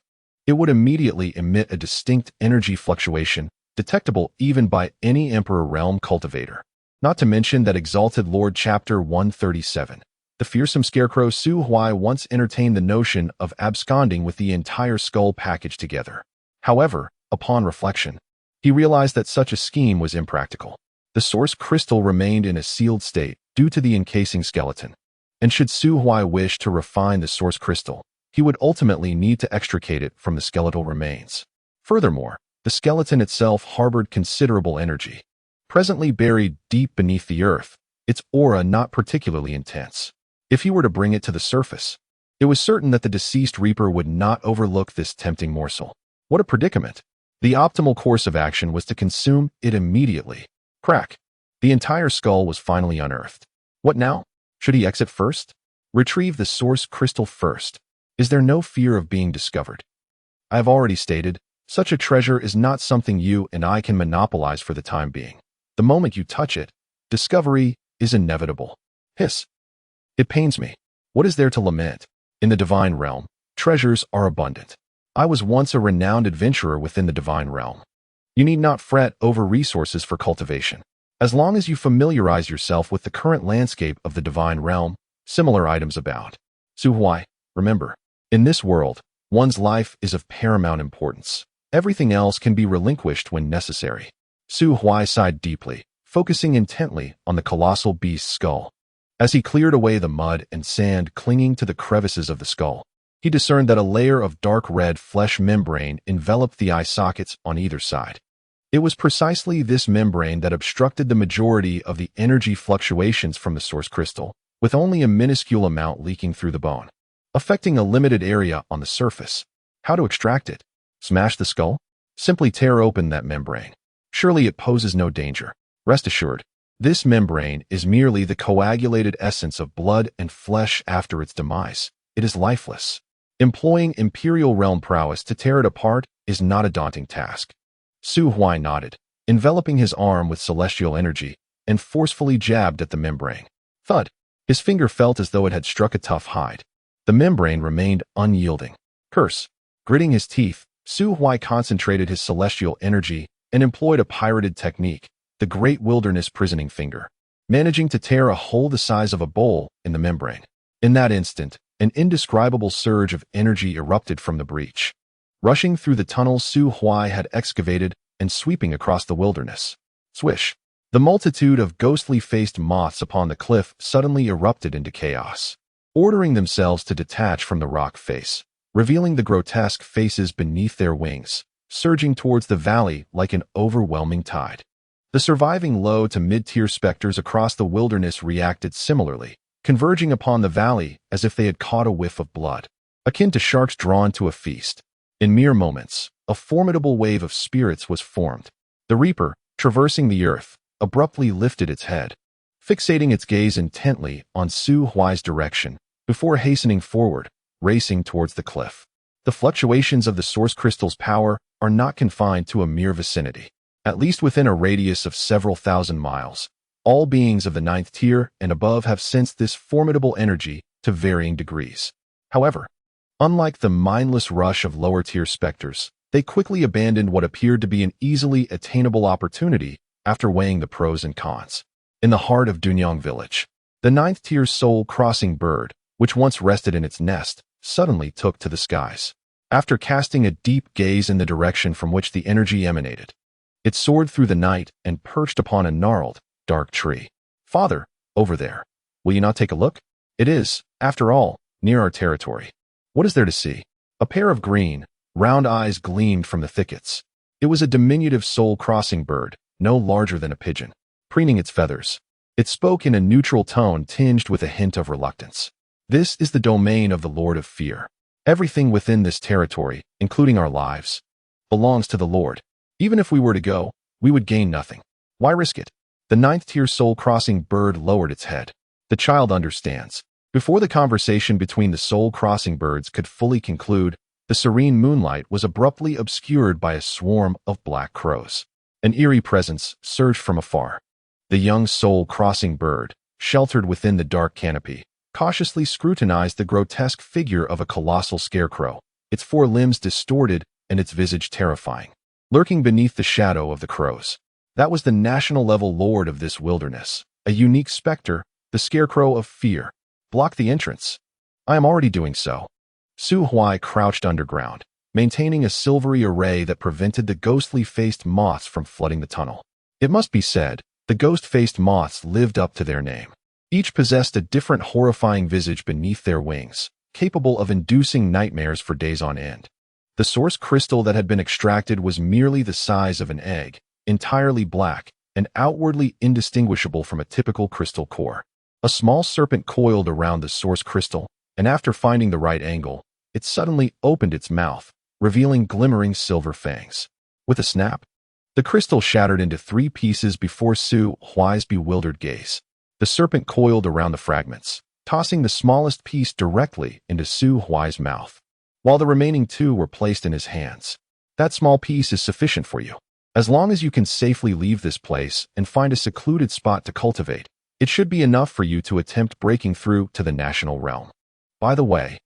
it would immediately emit a distinct energy fluctuation, detectable even by any Emperor realm cultivator. Not to mention that Exalted Lord Chapter 137. The fearsome scarecrow Su Huai once entertained the notion of absconding with the entire skull package together. However, upon reflection, he realized that such a scheme was impractical. The source crystal remained in a sealed state due to the encasing skeleton, and should Su Huai wish to refine the source crystal, he would ultimately need to extricate it from the skeletal remains. Furthermore, the skeleton itself harbored considerable energy. Presently buried deep beneath the earth, its aura not particularly intense. If he were to bring it to the surface, it was certain that the deceased reaper would not overlook this tempting morsel. What a predicament! The optimal course of action was to consume it immediately. Crack! The entire skull was finally unearthed. What now? Should he exit first? Retrieve the source crystal first. Is there no fear of being discovered? I have already stated, such a treasure is not something you and I can monopolize for the time being. The moment you touch it, discovery is inevitable. Hiss. It pains me. What is there to lament? In the divine realm, treasures are abundant. I was once a renowned adventurer within the divine realm. You need not fret over resources for cultivation. As long as you familiarize yourself with the current landscape of the divine realm, similar items abound. Su Huai, remember, in this world, one's life is of paramount importance. Everything else can be relinquished when necessary. Su Huai sighed deeply, focusing intently on the colossal beast's skull. As he cleared away the mud and sand clinging to the crevices of the skull, he discerned that a layer of dark red flesh membrane enveloped the eye sockets on either side. It was precisely this membrane that obstructed the majority of the energy fluctuations from the source crystal, with only a minuscule amount leaking through the bone, affecting a limited area on the surface. How to extract it? Smash the skull? Simply tear open that membrane. Surely it poses no danger. Rest assured, this membrane is merely the coagulated essence of blood and flesh after its demise. It is lifeless. Employing Imperial Realm prowess to tear it apart is not a daunting task. Su Huai nodded, enveloping his arm with celestial energy, and forcefully jabbed at the membrane. Thud! His finger felt as though it had struck a tough hide. The membrane remained unyielding. Curse! Gritting his teeth, Su Huai concentrated his celestial energy and employed a pirated technique, the Great Wilderness Prisoning Finger, managing to tear a hole the size of a bowl in the membrane. In that instant, an indescribable surge of energy erupted from the breach, rushing through the tunnel Su Huai had excavated and sweeping across the wilderness. Swish! The multitude of ghostly-faced moths upon the cliff suddenly erupted into chaos, ordering themselves to detach from the rock face, revealing the grotesque faces beneath their wings, surging towards the valley like an overwhelming tide. The surviving low to mid-tier specters across the wilderness reacted similarly, converging upon the valley as if they had caught a whiff of blood, akin to sharks drawn to a feast. In mere moments, a formidable wave of spirits was formed. The Reaper, traversing the earth, abruptly lifted its head, fixating its gaze intently on Su Huai's direction, before hastening forward, racing towards the cliff. The fluctuations of the source crystal's power are not confined to a mere vicinity. At least within a radius of several thousand miles, all beings of the 9th tier and above have sensed this formidable energy to varying degrees. However, unlike the mindless rush of lower-tier specters, they quickly abandoned what appeared to be an easily attainable opportunity after weighing the pros and cons. In the heart of Dunyang village, the 9th tier soul-crossing bird, which once rested in its nest, suddenly took to the skies. After casting a deep gaze in the direction from which the energy emanated, it soared through the night and perched upon a gnarled, dark tree. Father, over there, will you not take a look? It is, after all, near our territory. What is there to see? A pair of green, round eyes gleamed from the thickets. It was a diminutive soul-crossing bird, no larger than a pigeon, preening its feathers. It spoke in a neutral tone tinged with a hint of reluctance. This is the domain of the Lord of Fear. Everything within this territory, including our lives, belongs to the Lord. Even if we were to go, we would gain nothing. Why risk it? The 9th tier soul-crossing bird lowered its head. The child understands. Before the conversation between the soul-crossing birds could fully conclude, the serene moonlight was abruptly obscured by a swarm of black crows. An eerie presence surged from afar. The young soul-crossing bird, sheltered within the dark canopy, cautiously scrutinized the grotesque figure of a colossal scarecrow, its four limbs distorted and its visage terrifying. Lurking beneath the shadow of the crows, That was the national-level lord of this wilderness, a unique specter, the Scarecrow of Fear. Block the entrance. I am already doing so. Su Huai crouched underground, maintaining a silvery array that prevented the ghostly-faced moths from flooding the tunnel. It must be said, the ghost-faced moths lived up to their name. Each possessed a different horrifying visage beneath their wings, capable of inducing nightmares for days on end. The source crystal that had been extracted was merely the size of an egg, entirely black, and outwardly indistinguishable from a typical crystal core. A small serpent coiled around the source crystal, and after finding the right angle, it suddenly opened its mouth, revealing glimmering silver fangs. With a snap, the crystal shattered into 3 pieces before Su Huai's bewildered gaze. The serpent coiled around the fragments, tossing the smallest piece directly into Su Huai's mouth, while the remaining 2 were placed in his hands. That small piece is sufficient for you. As long as you can safely leave this place and find a secluded spot to cultivate, it should be enough for you to attempt breaking through to the national realm. By the way,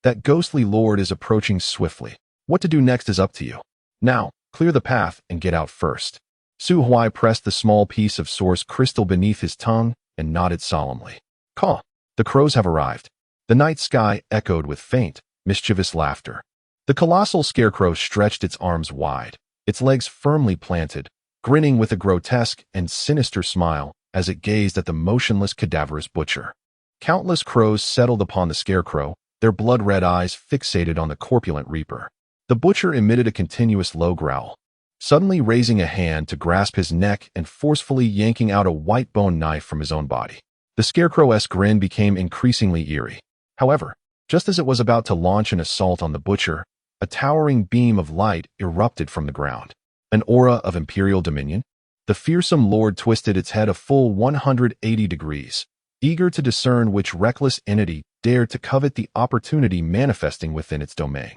that ghostly lord is approaching swiftly. What to do next is up to you. Now, clear the path and get out first. Su Huai pressed the small piece of source crystal beneath his tongue and nodded solemnly. Caw! The crows have arrived. The night sky echoed with faint, mischievous laughter. The colossal scarecrow stretched its arms wide, its legs firmly planted, grinning with a grotesque and sinister smile as it gazed at the motionless cadaverous butcher. Countless crows settled upon the scarecrow, their blood-red eyes fixated on the corpulent reaper. The butcher emitted a continuous low growl, suddenly raising a hand to grasp his neck and forcefully yanking out a white bone knife from his own body. The scarecrow-esque grin became increasingly eerie. However, just as it was about to launch an assault on the butcher, a towering beam of light erupted from the ground. An aura of imperial dominion? The fearsome lord twisted its head a full 180 degrees, eager to discern which reckless entity dared to covet the opportunity manifesting within its domain.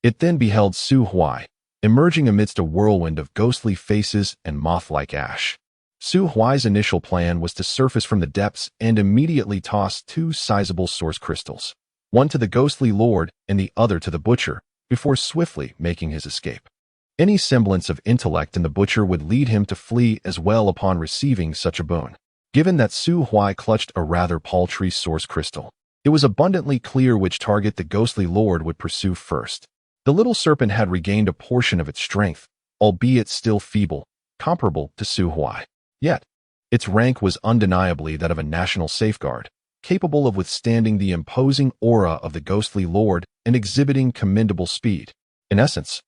It then beheld Su Huai, emerging amidst a whirlwind of ghostly faces and moth-like ash. Su Huai's initial plan was to surface from the depths and immediately toss 2 sizable source crystals, one to the ghostly lord and the other to the butcher, before swiftly making his escape. Any semblance of intellect in the butcher would lead him to flee as well upon receiving such a boon. Given that Su Huai clutched a rather paltry source crystal, it was abundantly clear which target the ghostly lord would pursue first. The little serpent had regained a portion of its strength, albeit still feeble, comparable to Su Huai. Yet, its rank was undeniably that of a national safeguard, capable of withstanding the imposing aura of the ghostly lord and exhibiting commendable speed. In essence,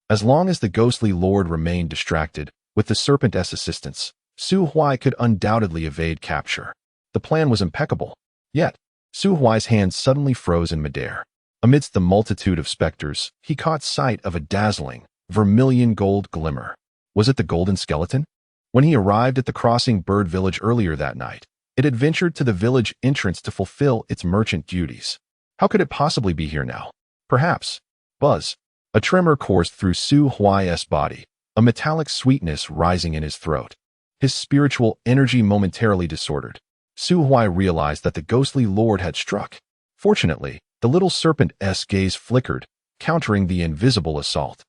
as long as the ghostly lord remained distracted, with the serpent's assistance, Su Huai could undoubtedly evade capture. The plan was impeccable. Yet, Su Huai's hand suddenly froze in midair. Amidst the multitude of specters, he caught sight of a dazzling, vermilion gold glimmer. Was it the golden skeleton? When he arrived at the crossing bird village earlier that night, it had ventured to the village entrance to fulfill its merchant duties. How could it possibly be here now? Perhaps. Buzz. A tremor coursed through Su Huai's body, a metallic sweetness rising in his throat. His spiritual energy momentarily disordered. Su Huai realized that the ghostly lord had struck. Fortunately, the little serpent's gaze flickered, countering the invisible assault.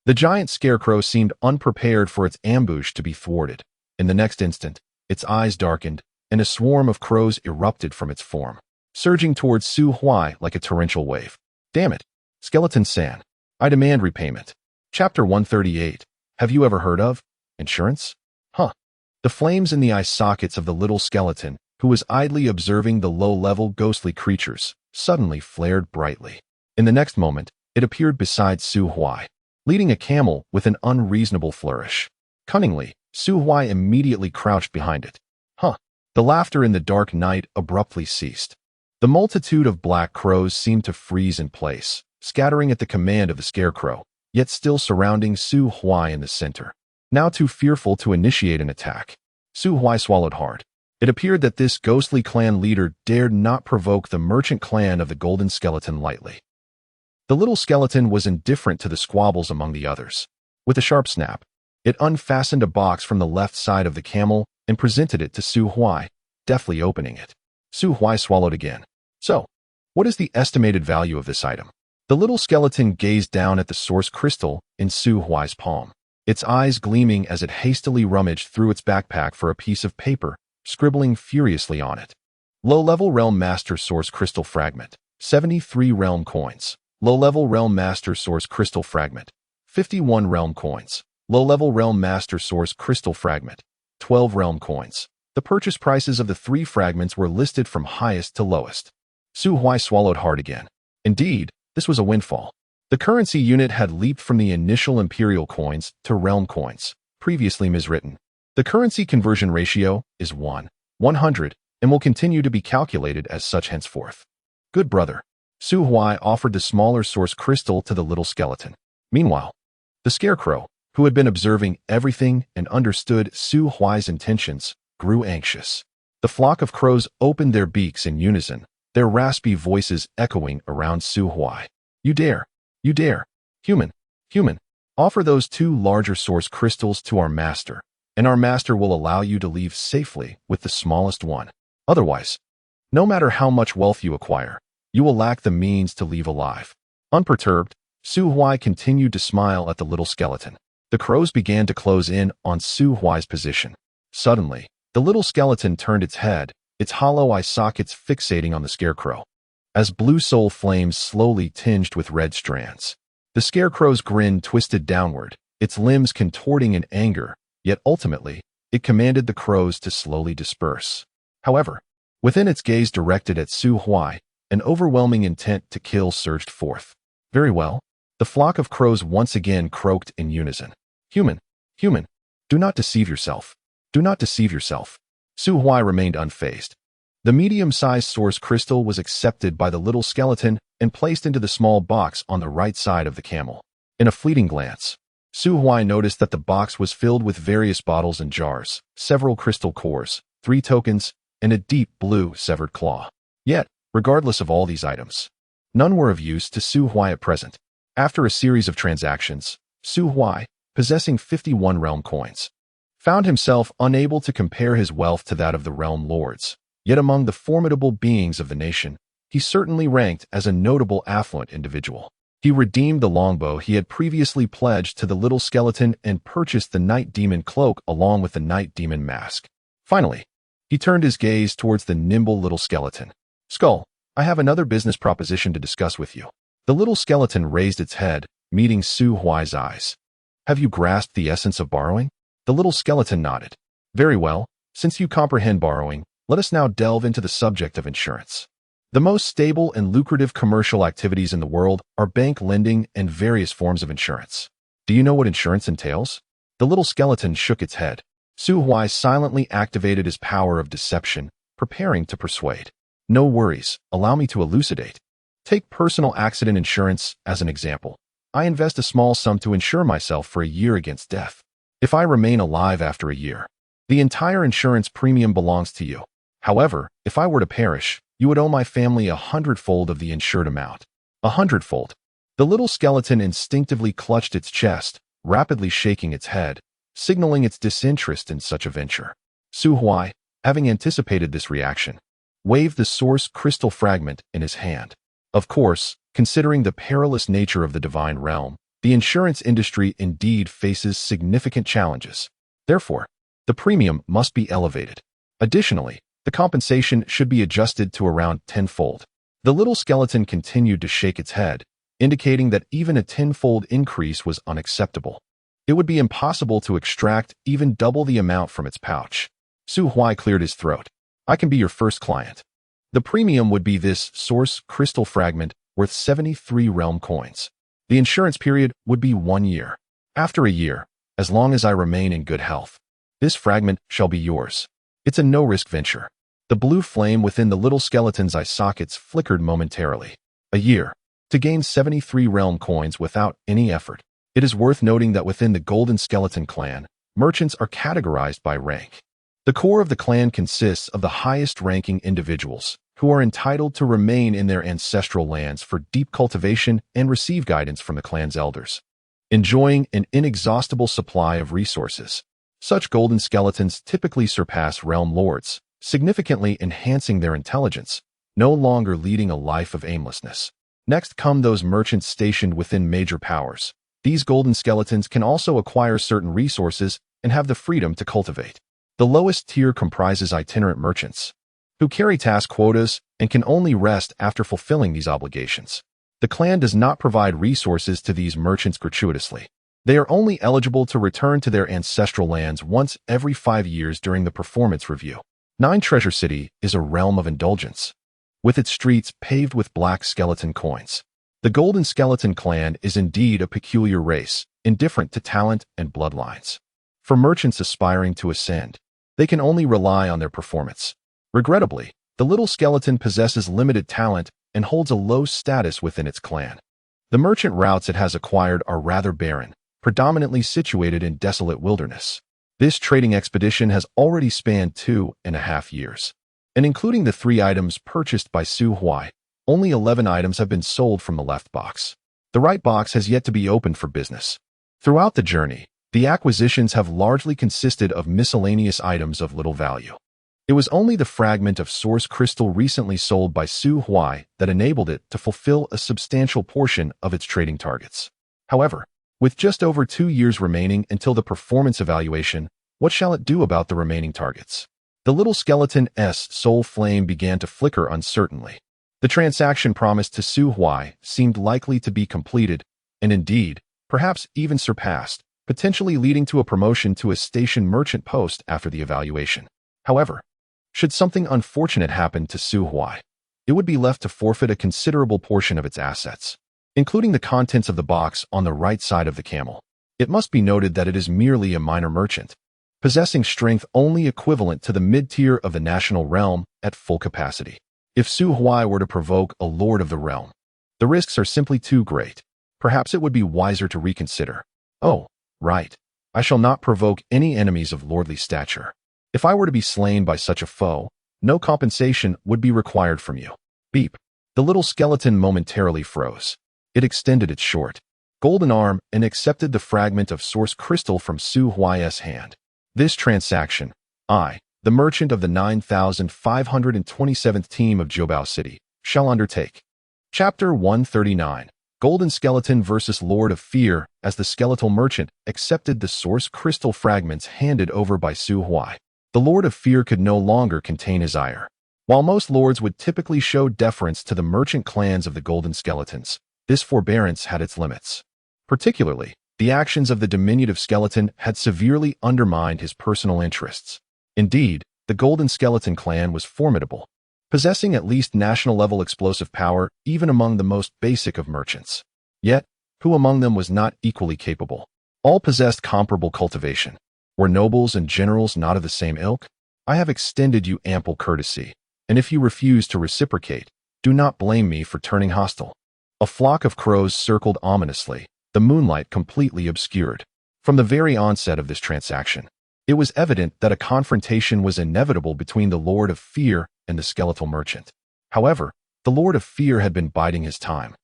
The giant scarecrow seemed unprepared for its ambush to be thwarted. In the next instant, its eyes darkened, and a swarm of crows erupted from its form, surging towards Su Huai like a torrential wave. Damn it! Skeleton-san. I demand repayment. Chapter 138. Have you ever heard of insurance? Huh. The flames in the eye sockets of the little skeleton, who was idly observing the low-level ghostly creatures, suddenly flared brightly. In the next moment, it appeared beside Su Huai, leading a camel with an unreasonable flourish. Cunningly, Su Huai immediately crouched behind it. Huh. The laughter in the dark night abruptly ceased. The multitude of black crows seemed to freeze in place, scattering at the command of the scarecrow, yet still surrounding Su Huai in the center. Now too fearful to initiate an attack, Su Huai swallowed hard. It appeared that this ghostly clan leader dared not provoke the merchant clan of the Golden Skeleton lightly. The little skeleton was indifferent to the squabbles among the others. With a sharp snap, it unfastened a box from the left side of the camel and presented it to Su Huai, deftly opening it. Su Huai swallowed again. So, what is the estimated value of this item? The little skeleton gazed down at the source crystal in Su Huai's palm. its eyes gleaming as it hastily rummaged through its backpack for a piece of paper, scribbling furiously on it. Low-level Realm Master Source Crystal Fragment, 73 Realm Coins. Low-level Realm Master Source Crystal Fragment, 51 Realm Coins. Low-level Realm Master Source Crystal Fragment, 12 Realm Coins. The purchase prices of the 3 fragments were listed from highest to lowest. Su Huai swallowed hard again. Indeed, this was a windfall. The currency unit had leaped from the initial Imperial coins to Realm coins, previously miswritten. The currency conversion ratio is 1:100 and will continue to be calculated as such henceforth. Good brother. Su Huai offered the smaller source crystal to the little skeleton. Meanwhile, the scarecrow, who had been observing everything and understood Su Huai's intentions, grew anxious. The flock of crows opened their beaks in unison, their raspy voices echoing around Su Huai. You dare, human, offer those 2 larger source crystals to our master, and our master will allow you to leave safely with the smallest one. Otherwise, no matter how much wealth you acquire, you will lack the means to leave alive. Unperturbed, Su Huai continued to smile at the little skeleton. The crows began to close in on Su Huai's position. Suddenly, the little skeleton turned its head, its hollow eye sockets fixating on the scarecrow. As blue soul flames slowly tinged with red strands, the scarecrow's grin twisted downward, its limbs contorting in anger, yet ultimately, it commanded the crows to slowly disperse. However, within its gaze directed at Su Huai, an overwhelming intent to kill surged forth. Very well. The flock of crows once again croaked in unison. Human, do not deceive yourself. Do not deceive yourself. Su Huai remained unfazed. The medium-sized source crystal was accepted by the little skeleton and placed into the small box on the right side of the camel. In a fleeting glance, Su Huai noticed that the box was filled with various bottles and jars, several crystal cores, 3 tokens, and a deep blue severed claw. Yet, regardless of all these items, none were of use to Su Huai at present. After a series of transactions, Su Huai, possessing 51 realm coins, found himself unable to compare his wealth to that of the realm lords. Yet among the formidable beings of the nation, he certainly ranked as a notable affluent individual. He redeemed the longbow he had previously pledged to the little skeleton and purchased the night demon cloak along with the night demon mask. Finally, he turned his gaze towards the nimble little skeleton. Skull, I have another business proposition to discuss with you. The little skeleton raised its head, meeting Su Huai's eyes. Have you grasped the essence of borrowing? The little skeleton nodded. Very well, since you comprehend borrowing, let us now delve into the subject of insurance. The most stable and lucrative commercial activities in the world are bank lending and various forms of insurance. Do you know what insurance entails? The little skeleton shook its head. Su Huai silently activated his power of deception, preparing to persuade. No worries, allow me to elucidate. Take personal accident insurance as an example. I invest a small sum to insure myself for a year against death. If I remain alive after a year, the entire insurance premium belongs to you. However, if I were to perish, you would owe my family 100-fold of the insured amount. 100-fold. The little skeleton instinctively clutched its chest, rapidly shaking its head, signaling its disinterest in such a venture. Su Huai, having anticipated this reaction, waved the source crystal fragment in his hand. Of course, considering the perilous nature of the divine realm, the insurance industry indeed faces significant challenges. Therefore, the premium must be elevated. Additionally, the compensation should be adjusted to around 10-fold. The little skeleton continued to shake its head, indicating that even a 10-fold increase was unacceptable. It would be impossible to extract even double the amount from its pouch. Su Huai cleared his throat. I can be your first client. The premium would be this source crystal fragment worth 73 realm coins. The insurance period would be 1 year. After a year, as long as I remain in good health, this fragment shall be yours. It's a no-risk venture. The blue flame within the little skeleton's eye sockets flickered momentarily. A year. To gain 73 realm coins without any effort. It is worth noting that within the Golden Skeleton clan, merchants are categorized by rank. The core of the clan consists of the highest-ranking individuals, who are entitled to remain in their ancestral lands for deep cultivation and receive guidance from the clan's elders, enjoying an inexhaustible supply of resources. Such golden skeletons typically surpass realm lords, significantly enhancing their intelligence, no longer leading a life of aimlessness. Next come those merchants stationed within major powers, These golden skeletons can also acquire certain resources and have the freedom to cultivate. The lowest tier comprises itinerant merchants, who carry task quotas and can only rest after fulfilling these obligations. The clan does not provide resources to these merchants gratuitously. They are only eligible to return to their ancestral lands once every 5 years during the performance review. 9 Treasure City is a realm of indulgence, with its streets paved with black skeleton coins. The Golden Skeleton clan is indeed a peculiar race, indifferent to talent and bloodlines. For merchants aspiring to ascend, they can only rely on their performance. Regrettably, the little skeleton possesses limited talent and holds a low status within its clan. The merchant routes it has acquired are rather barren, predominantly situated in desolate wilderness. This trading expedition has already spanned 2.5 years, and including the 3 items purchased by Su Huai, only 11 items have been sold from the left box. The right box has yet to be opened for business. Throughout the journey, the acquisitions have largely consisted of miscellaneous items of little value. It was only the fragment of source crystal recently sold by Su Huai that enabled it to fulfill a substantial portion of its trading targets. However, with just over 2 years remaining until the performance evaluation, what shall it do about the remaining targets? The little skeleton's soul flame began to flicker uncertainly. The transaction promised to Su Huai seemed likely to be completed, and indeed, perhaps even surpassed, potentially leading to a promotion to a station merchant post after the evaluation. However, should something unfortunate happen to Su Huai, it would be left to forfeit a considerable portion of its assets, including the contents of the box on the right side of the camel. It must be noted that it is merely a minor merchant, possessing strength only equivalent to the mid-tier of the national realm at full capacity. If Su Huai were to provoke a lord of the realm, the risks are simply too great. Perhaps it would be wiser to reconsider. Oh, right. I shall not provoke any enemies of lordly stature. If I were to be slain by such a foe, no compensation would be required from you. Beep. The little skeleton momentarily froze. It extended its short, golden arm and accepted the fragment of source crystal from Su Huai's hand. This transaction, the merchant of the 9,527th team of Jiubao City, shall undertake. Chapter 139. Golden Skeleton vs. Lord of Fear. As the skeletal merchant accepted the source crystal fragments handed over by Su Huai, the Lord of Fear could no longer contain his ire. While most lords would typically show deference to the merchant clans of the Golden Skeletons, this forbearance had its limits. Particularly, the actions of the diminutive skeleton had severely undermined his personal interests. Indeed, the Golden Skeleton clan was formidable, possessing at least national-level explosive power even among the most basic of merchants. Yet, who among them was not equally capable? All possessed comparable cultivation. Were nobles and generals not of the same ilk? I have extended you ample courtesy, and if you refuse to reciprocate, do not blame me for turning hostile. A flock of crows circled ominously, the moonlight completely obscured. From the very onset of this transaction, it was evident that a confrontation was inevitable between the Lord of Fear and the skeletal merchant. However, the Lord of Fear had been biding his time,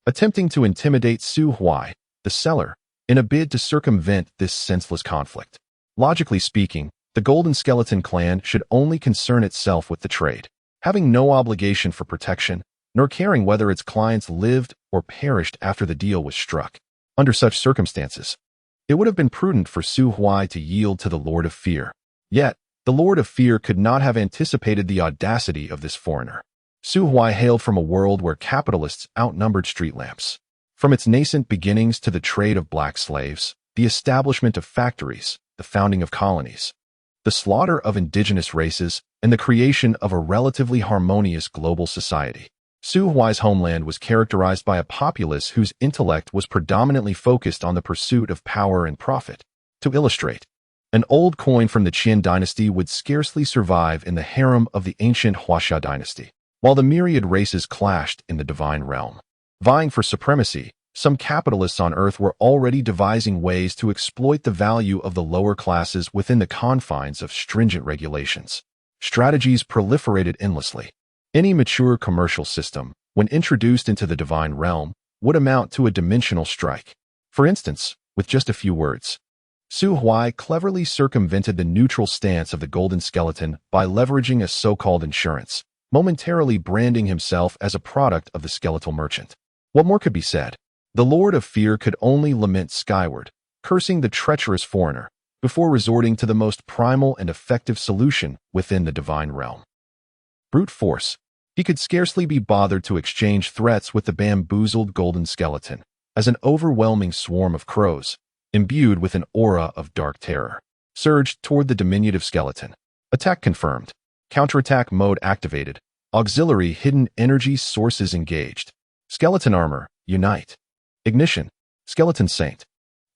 attempting to intimidate Su Huai, the seller, in a bid to circumvent this senseless conflict. Logically speaking, the Golden Skeleton clan should only concern itself with the trade, having no obligation for protection, nor caring whether its clients lived or perished after the deal was struck. Under such circumstances, it would have been prudent for Su Huai to yield to the Lord of Fear. Yet, the Lord of Fear could not have anticipated the audacity of this foreigner. Su Huai hailed from a world where capitalists outnumbered street lamps. From its nascent beginnings to the trade of black slaves, the establishment of factories, the founding of colonies, the slaughter of indigenous races, and the creation of a relatively harmonious global society, Su Huai's homeland was characterized by a populace whose intellect was predominantly focused on the pursuit of power and profit. To illustrate, an old coin from the Qin dynasty would scarcely survive in the harem of the ancient Huaxia dynasty, while the myriad races clashed in the divine realm. Vying for supremacy, some capitalists on Earth were already devising ways to exploit the value of the lower classes within the confines of stringent regulations. Strategies proliferated endlessly. Any mature commercial system, when introduced into the divine realm, would amount to a dimensional strike. For instance, with just a few words, Su Huai cleverly circumvented the neutral stance of the Golden Skeleton by leveraging a so-called insurance, momentarily branding himself as a product of the skeletal merchant. What more could be said? The Lord of Fear could only lament skyward, cursing the treacherous foreigner, before resorting to the most primal and effective solution within the divine realm. Brute force. He could scarcely be bothered to exchange threats with the bamboozled golden skeleton, as an overwhelming swarm of crows, imbued with an aura of dark terror, surged toward the diminutive skeleton. Attack confirmed. Counterattack mode activated. Auxiliary hidden energy sources engaged. Skeleton armor, unite. Ignition. Skeleton saint.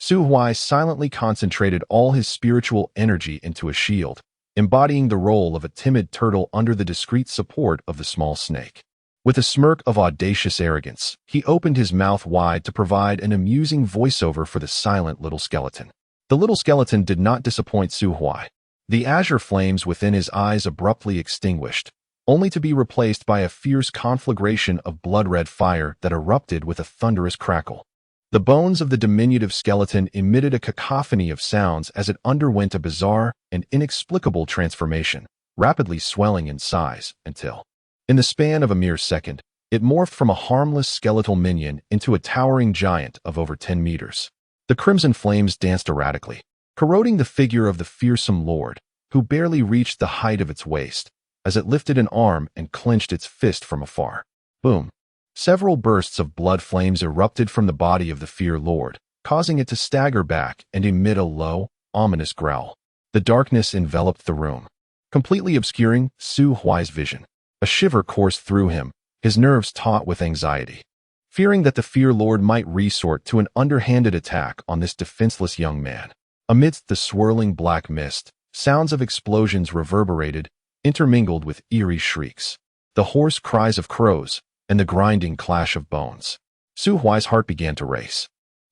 Su Huai silently concentrated all his spiritual energy into a shield, embodying the role of a timid turtle under the discreet support of the small snake. With a smirk of audacious arrogance, he opened his mouth wide to provide an amusing voiceover for the silent little skeleton. The little skeleton did not disappoint Su Huai. The azure flames within his eyes abruptly extinguished, only to be replaced by a fierce conflagration of blood-red fire that erupted with a thunderous crackle. The bones of the diminutive skeleton emitted a cacophony of sounds as it underwent a bizarre and inexplicable transformation, rapidly swelling in size until, in the span of a mere second, it morphed from a harmless skeletal minion into a towering giant of over 10 meters. The crimson flames danced erratically, corroding the figure of the fearsome lord, who barely reached the height of its waist, as it lifted an arm and clenched its fist from afar. Boom! Several bursts of blood flames erupted from the body of the fear lord, causing it to stagger back and emit a low, ominous growl. The darkness enveloped the room, completely obscuring Su Huai's vision. A shiver coursed through him, his nerves taut with anxiety. Fearing that the fear lord might resort to an underhanded attack on this defenseless young man. Amidst the swirling black mist, sounds of explosions reverberated, intermingled with eerie shrieks, the hoarse cries of crows, and the grinding clash of bones. Su Huai's heart began to race.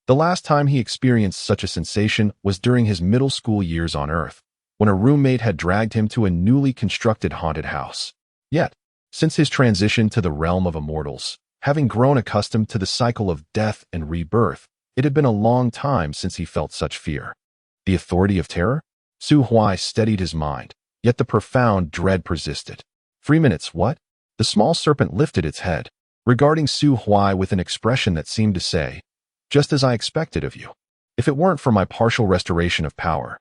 The last time he experienced such a sensation was during his middle school years on Earth, when a roommate had dragged him to a newly constructed haunted house. Yet, since his transition to the realm of immortals, having grown accustomed to the cycle of death and rebirth, it had been a long time since he felt such fear. The authority of terror? Su Huai steadied his mind, yet the profound dread persisted. 3 minutes, what? The small serpent lifted its head, regarding Su Huai with an expression that seemed to say, just as I expected of you. If it weren't for my partial restoration of power,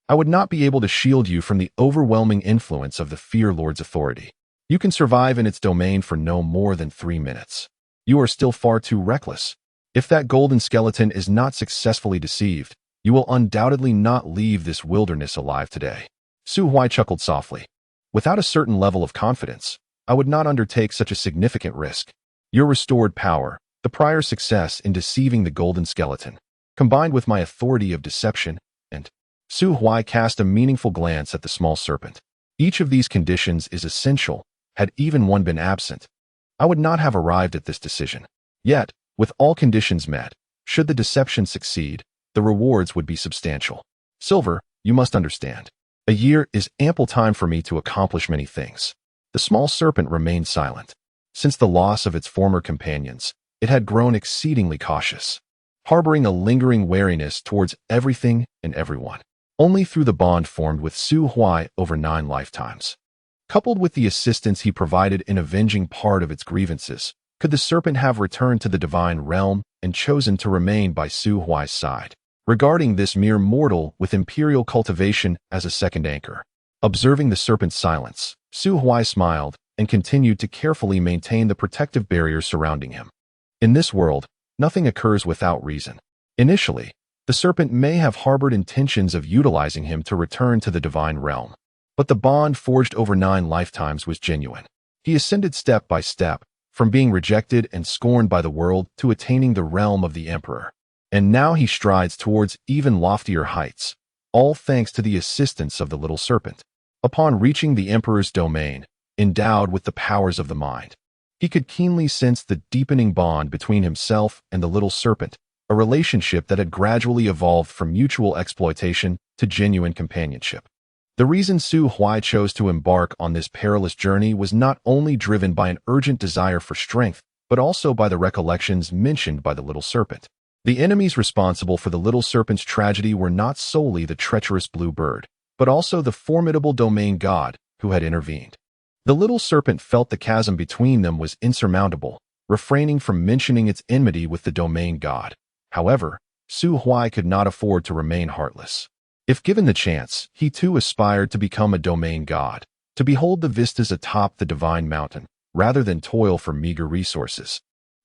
I would not be able to shield you from the overwhelming influence of the Fear Lord's authority. You can survive in its domain for no more than 3 minutes. You are still far too reckless. If that golden skeleton is not successfully deceived, you will undoubtedly not leave this wilderness alive today. Su Huai chuckled softly. Without a certain level of confidence, I would not undertake such a significant risk. Your restored power, the prior success in deceiving the golden skeleton, combined with my authority of deception, and Su Huai cast a meaningful glance at the small serpent. Each of these conditions is essential. Had even one been absent, I would not have arrived at this decision. Yet, with all conditions met, should the deception succeed, the rewards would be substantial. Silver, you must understand. A year is ample time for me to accomplish many things. The small serpent remained silent. Since the loss of its former companions, it had grown exceedingly cautious, harboring a lingering wariness towards everything and everyone. Only through the bond formed with Su Huai over 9 lifetimes, coupled with the assistance he provided in avenging part of its grievances, could the serpent have returned to the divine realm and chosen to remain by Su Huai's side, regarding this mere mortal with imperial cultivation as a second anchor. Observing the serpent's silence, Su Huai smiled and continued to carefully maintain the protective barrier surrounding him. In this world, nothing occurs without reason. Initially, the serpent may have harbored intentions of utilizing him to return to the divine realm, but the bond forged over 9 lifetimes was genuine. He ascended step by step, from being rejected and scorned by the world to attaining the realm of the Emperor. And now he strides towards even loftier heights, all thanks to the assistance of the little serpent. Upon reaching the Emperor's domain, endowed with the powers of the mind, he could keenly sense the deepening bond between himself and the little serpent, a relationship that had gradually evolved from mutual exploitation to genuine companionship. The reason Su Huai chose to embark on this perilous journey was not only driven by an urgent desire for strength, but also by the recollections mentioned by the little serpent. The enemies responsible for the little serpent's tragedy were not solely the treacherous blue bird, but also the formidable domain god who had intervened. The little serpent felt the chasm between them was insurmountable, refraining from mentioning its enmity with the domain god. However, Su Huai could not afford to remain heartless. If given the chance, he too aspired to become a domain god, to behold the vistas atop the divine mountain, rather than toil for meager resources.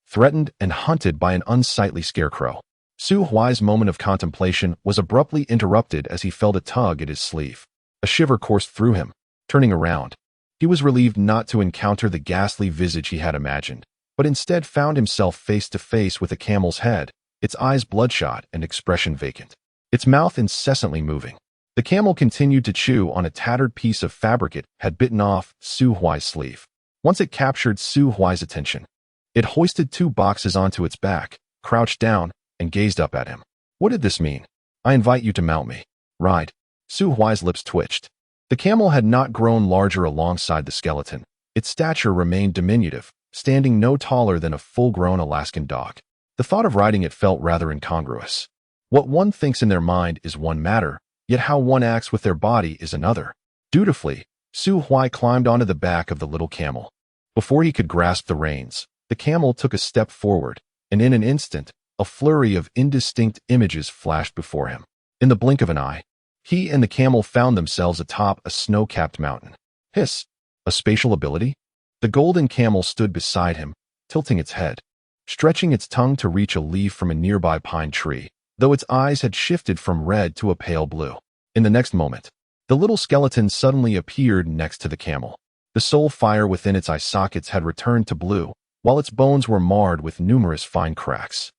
Threatened and hunted by an unsightly scarecrow, Su Huai's moment of contemplation was abruptly interrupted as he felt a tug at his sleeve. A shiver coursed through him. Turning around, he was relieved not to encounter the ghastly visage he had imagined, but instead found himself face to face with a camel's head, its eyes bloodshot and expression vacant, its mouth incessantly moving. The camel continued to chew on a tattered piece of fabric it had bitten off Su Huai's sleeve. Once it captured Su Huai's attention, it hoisted 2 boxes onto its back, crouched down, and gazed up at him. What did this mean? I invite you to mount me. Ride. Su Huai's lips twitched. The camel had not grown larger alongside the skeleton. Its stature remained diminutive, standing no taller than a full-grown Alaskan dog. The thought of riding it felt rather incongruous. What one thinks in their mind is one matter, yet how one acts with their body is another. Dutifully, Su Huai climbed onto the back of the little camel. Before he could grasp the reins, the camel took a step forward, and in an instant, a flurry of indistinct images flashed before him. In the blink of an eye, he and the camel found themselves atop a snow-capped mountain. Hiss! A spatial ability? The golden camel stood beside him, tilting its head, stretching its tongue to reach a leaf from a nearby pine tree, though its eyes had shifted from red to a pale blue. In the next moment, the little skeleton suddenly appeared next to the camel. The soul fire within its eye sockets had returned to blue, while its bones were marred with numerous fine cracks.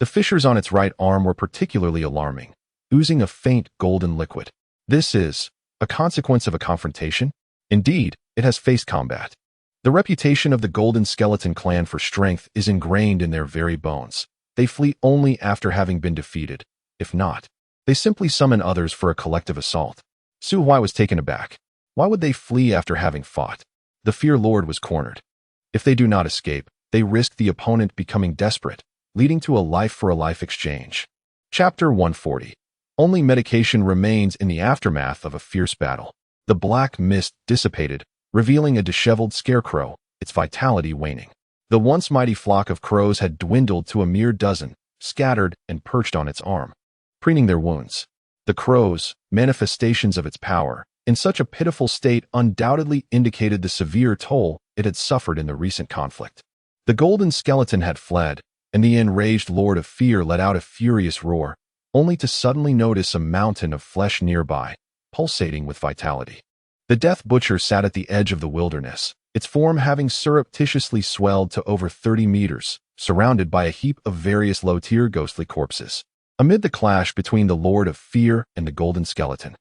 The fissures on its right arm were particularly alarming, oozing a faint golden liquid. This is a consequence of a confrontation? Indeed, it has faced combat. The reputation of the Golden Skeleton clan for strength is ingrained in their very bones. They flee only after having been defeated. If not, they simply summon others for a collective assault. Su Huai was taken aback. Why would they flee after having fought? The Fear Lord was cornered. If they do not escape, they risk the opponent becoming desperate, leading to a life-for-a-life exchange. Chapter 140. Only medication remains in the aftermath of a fierce battle. The black mist dissipated, revealing a disheveled scarecrow, its vitality waning. The once mighty flock of crows had dwindled to a mere dozen, scattered and perched on its arm, preening their wounds. The crows, manifestations of its power, in such a pitiful state undoubtedly indicated the severe toll it had suffered in the recent conflict. The golden skeleton had fled, and the enraged Lord of Fear let out a furious roar, only to suddenly notice a mountain of flesh nearby, pulsating with vitality. The Death Butcher sat at the edge of the wilderness, its form having surreptitiously swelled to over 30 meters, surrounded by a heap of various low-tier ghostly corpses. Amid the clash between the Lord of Fear and the Golden Skeleton,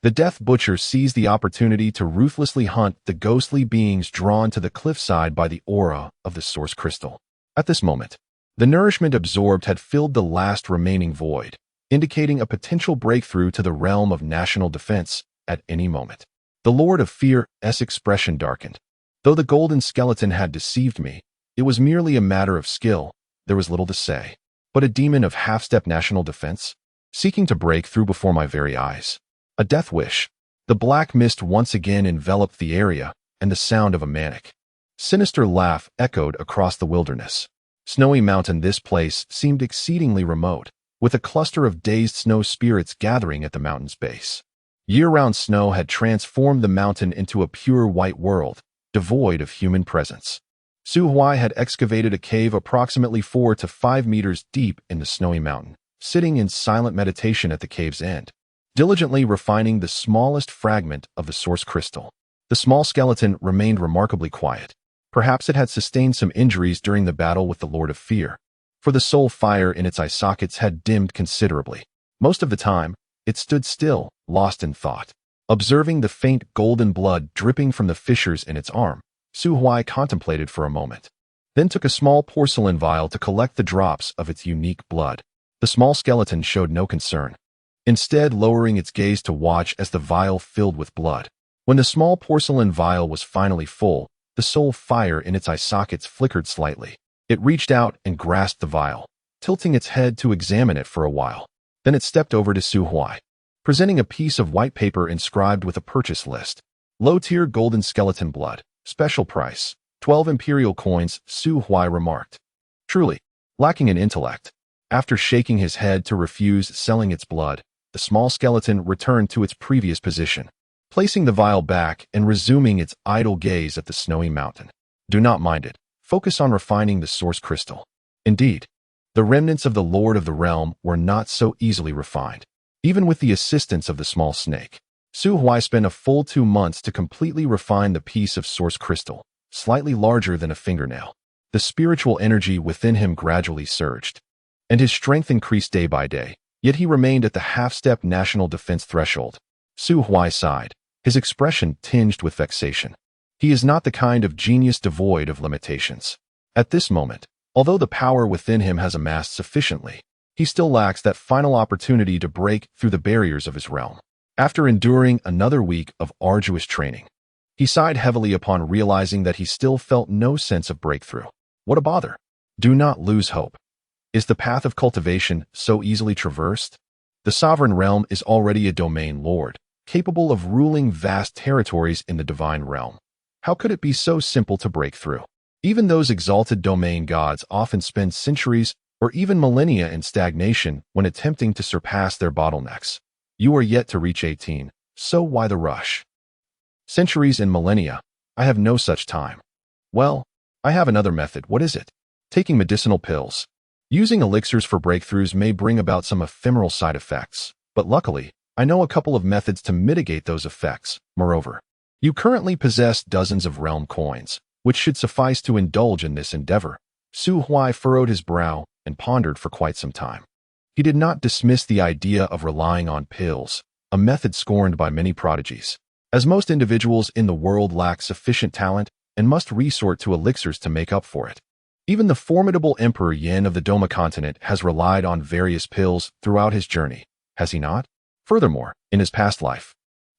the Death Butcher seized the opportunity to ruthlessly hunt the ghostly beings drawn to the cliffside by the aura of the Source Crystal. At this moment, the nourishment absorbed had filled the last remaining void, indicating a potential breakthrough to the realm of national defense at any moment. The Lord of Fear's expression darkened. Though the Golden Skeleton had deceived me, it was merely a matter of skill. There was little to say. But a demon of half-step national defense, seeking to break through before my very eyes. A death wish. The black mist once again enveloped the area, and the sound of a manic, sinister laugh echoed across the wilderness. Snowy Mountain, this place seemed exceedingly remote, with a cluster of dazed snow spirits gathering at the mountain's base. Year-round snow had transformed the mountain into a pure white world, devoid of human presence. Su Huai had excavated a cave approximately 4 to 5 meters deep in the snowy mountain, sitting in silent meditation at the cave's end, diligently refining the smallest fragment of the source crystal. The small skeleton remained remarkably quiet. Perhaps it had sustained some injuries during the battle with the Lord of Fear, for the soul fire in its eye sockets had dimmed considerably. Most of the time, it stood still, lost in thought. Observing the faint golden blood dripping from the fissures in its arm, Su Huai contemplated for a moment, then took a small porcelain vial to collect the drops of its unique blood. The small skeleton showed no concern, instead lowering its gaze to watch as the vial filled with blood. When the small porcelain vial was finally full, the soul fire in its eye sockets flickered slightly. It reached out and grasped the vial, tilting its head to examine it for a while. Then it stepped over to Su Huai, presenting a piece of white paper inscribed with a purchase list. Low-tier golden skeleton blood, special price, 12 imperial coins, Su Huai remarked. Truly, lacking in intellect. After shaking his head to refuse selling its blood, the small skeleton returned to its previous position, placing the vial back and resuming its idle gaze at the snowy mountain. Do not mind it. Focus on refining the source crystal. Indeed, the remnants of the Lord of the Realm were not so easily refined. Even with the assistance of the small snake, Su Huai spent a full 2 months to completely refine the piece of source crystal, slightly larger than a fingernail. The spiritual energy within him gradually surged, and his strength increased day by day, yet he remained at the half-step national defense threshold. Su Huai sighed, his expression tinged with vexation. He is not the kind of genius devoid of limitations. At this moment, although the power within him has amassed sufficiently, he still lacks that final opportunity to break through the barriers of his realm. After enduring another week of arduous training, he sighed heavily upon realizing that he still felt no sense of breakthrough. What a bother! Do not lose hope. Is the path of cultivation so easily traversed? The sovereign realm is already a domain lord, capable of ruling vast territories in the divine realm. How could it be so simple to break through? Even those exalted domain gods often spend centuries or even millennia in stagnation when attempting to surpass their bottlenecks. You are yet to reach 18, so why the rush? Centuries and millennia. I have no such time. Well, I have another method. What is it? Taking medicinal pills. Using elixirs for breakthroughs may bring about some ephemeral side effects, but luckily, I know a couple of methods to mitigate those effects. Moreover, you currently possess dozens of realm coins, which should suffice to indulge in this endeavor. Su Huai furrowed his brow and pondered for quite some time. He did not dismiss the idea of relying on pills, a method scorned by many prodigies, as most individuals in the world lack sufficient talent and must resort to elixirs to make up for it. Even the formidable Emperor Yin of the Doma continent has relied on various pills throughout his journey, has he not? Furthermore, in his past life,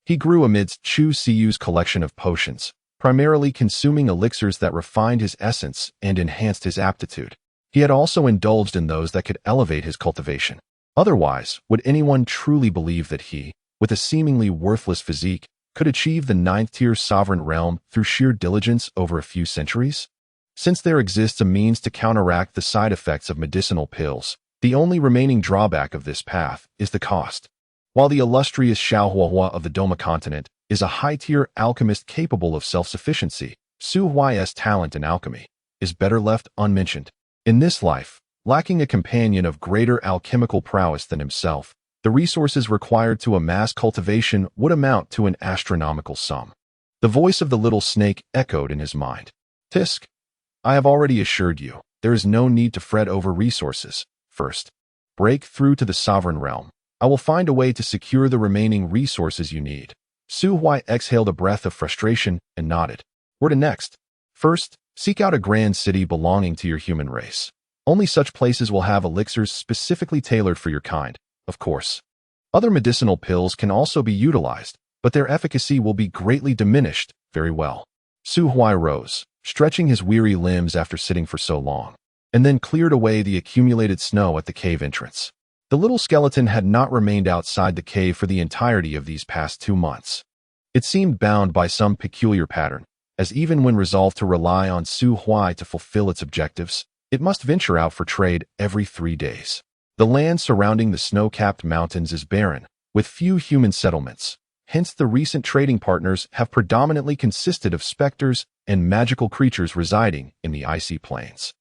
he grew amidst Chu Siyu's collection of potions, primarily consuming elixirs that refined his essence and enhanced his aptitude. He had also indulged in those that could elevate his cultivation. Otherwise, would anyone truly believe that he, with a seemingly worthless physique, could achieve the 9th-tier sovereign realm through sheer diligence over a few centuries? Since there exists a means to counteract the side effects of medicinal pills, the only remaining drawback of this path is the cost. While the illustrious Xiaohuahua of the Doma continent is a high-tier alchemist capable of self-sufficiency, Su Huai's talent in alchemy is better left unmentioned. In this life, lacking a companion of greater alchemical prowess than himself, the resources required to amass cultivation would amount to an astronomical sum. The voice of the little snake echoed in his mind. Tisk, I have already assured you, there is no need to fret over resources. First, break through to the sovereign realm. I will find a way to secure the remaining resources you need. Su Huai exhaled a breath of frustration and nodded. Where to next? First, seek out a grand city belonging to your human race. Only such places will have elixirs specifically tailored for your kind, of course. Other medicinal pills can also be utilized, but their efficacy will be greatly diminished. Very well. Su Huai rose, stretching his weary limbs after sitting for so long, and then cleared away the accumulated snow at the cave entrance. The little skeleton had not remained outside the cave for the entirety of these past 2 months. It seemed bound by some peculiar pattern, as even when resolved to rely on Su Huai to fulfill its objectives, it must venture out for trade every 3 days. The land surrounding the snow-capped mountains is barren, with few human settlements. Hence, the recent trading partners have predominantly consisted of specters and magical creatures residing in the icy plains.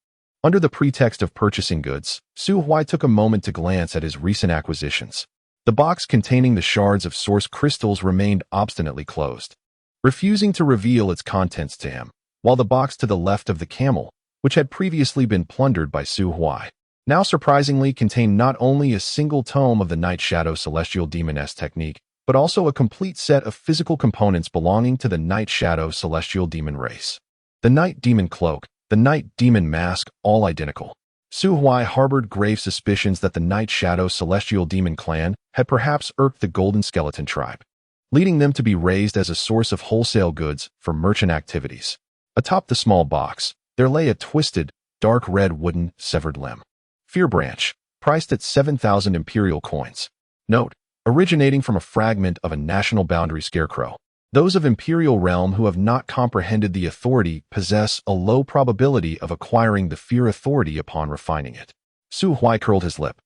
Under the pretext of purchasing goods, Su Huai took a moment to glance at his recent acquisitions. The box containing the shards of source crystals remained obstinately closed, refusing to reveal its contents to him, while the box to the left of the camel, which had previously been plundered by Su Huai, now surprisingly contained not only a single tome of the Night Shadow Celestial Demoness technique, but also a complete set of physical components belonging to the Night Shadow Celestial Demon race. The Night Demon Cloak, the Night Demon Mask, all identical. Su Huai harbored grave suspicions that the Night Shadow Celestial Demon clan had perhaps irked the Golden Skeleton tribe, leading them to be raised as a source of wholesale goods for merchant activities. Atop the small box, there lay a twisted, dark red wooden, severed limb. Fear Branch, priced at 7,000 imperial coins. Note, originating from a fragment of a national boundary scarecrow. Those of imperial realm who have not comprehended the authority possess a low probability of acquiring the fear authority upon refining it. Su Huai curled his lip.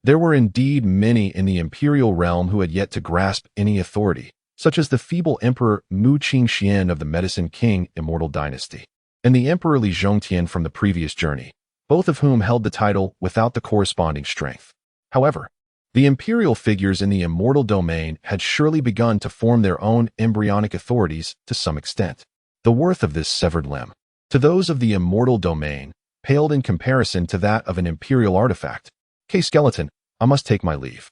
There were indeed many in the imperial realm who had yet to grasp any authority, such as the feeble Emperor Mu Qingxian of the Medicine King Immortal Dynasty, and the Emperor Li Zhongtian from the previous journey, both of whom held the title without the corresponding strength. However, the imperial figures in the immortal domain had surely begun to form their own embryonic authorities to some extent. The worth of this severed limb, to those of the immortal domain, paled in comparison to that of an imperial artifact. "K skeleton, I must take my leave."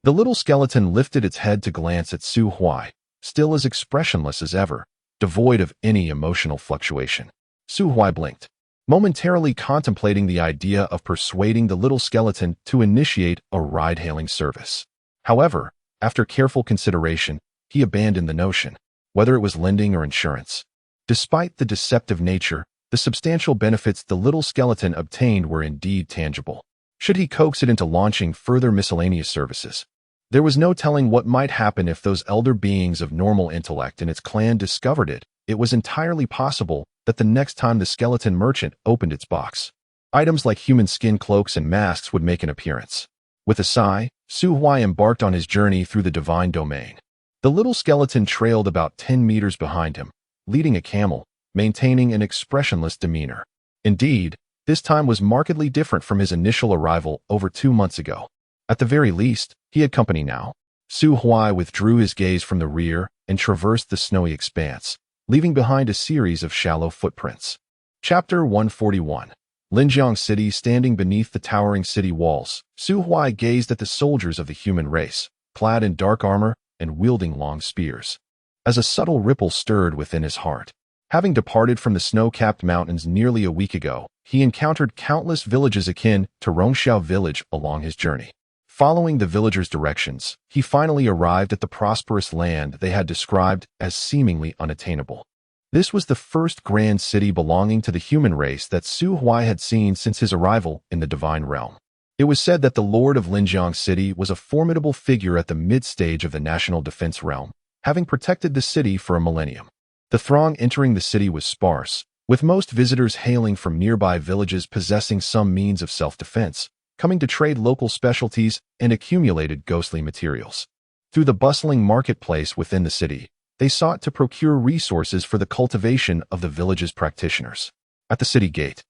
The little skeleton lifted its head to glance at Su Huai, still as expressionless as ever, devoid of any emotional fluctuation. Su Huai blinked, momentarily contemplating the idea of persuading the little skeleton to initiate a ride-hailing service. However, after careful consideration, he abandoned the notion, whether it was lending or insurance. Despite the deceptive nature, the substantial benefits the little skeleton obtained were indeed tangible. Should he coax it into launching further miscellaneous services? There was no telling what might happen if those elder beings of normal intellect in its clan discovered it. It was entirely possible that the next time the skeleton merchant opened its box, items like human skin cloaks and masks would make an appearance. With a sigh, Su Huai embarked on his journey through the divine domain. The little skeleton trailed about 10 meters behind him, leading a camel, maintaining an expressionless demeanor. Indeed, this time was markedly different from his initial arrival over 2 months ago. At the very least, he had company now. Su Huai withdrew his gaze from the rear and traversed the snowy expanse, leaving behind a series of shallow footprints. Chapter 141. Linjiang City. Standing beneath the towering city walls, Su Huai gazed at the soldiers of the human race, clad in dark armor and wielding long spears. As a subtle ripple stirred within his heart, having departed from the snow-capped mountains nearly a week ago, he encountered countless villages akin to Rongxiao village along his journey. Following the villagers' directions, he finally arrived at the prosperous land they had described as seemingly unattainable. This was the first grand city belonging to the human race that Su Huai had seen since his arrival in the divine realm. It was said that the lord of Linjiang City was a formidable figure at the mid-stage of the national defense realm, having protected the city for a millennium. The throng entering the city was sparse, with most visitors hailing from nearby villages possessing some means of self-defense, coming to trade local specialties and accumulated ghostly materials. Through the bustling marketplace within the city, they sought to procure resources for the cultivation of the village's practitioners. At the city gate,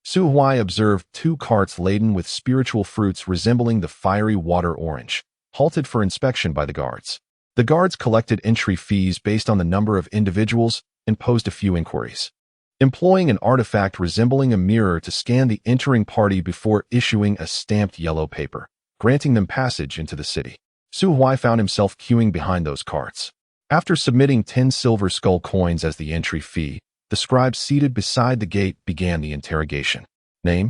Su Huai observed 2 carts laden with spiritual fruits resembling the fiery water orange, halted for inspection by the guards. The guards collected entry fees based on the number of individuals and posed a few inquiries, employing an artifact resembling a mirror to scan the entering party before issuing a stamped yellow paper, granting them passage into the city. Su Huai found himself queuing behind those carts. After submitting 10 silver skull coins as the entry fee, the scribe seated beside the gate began the interrogation. Name?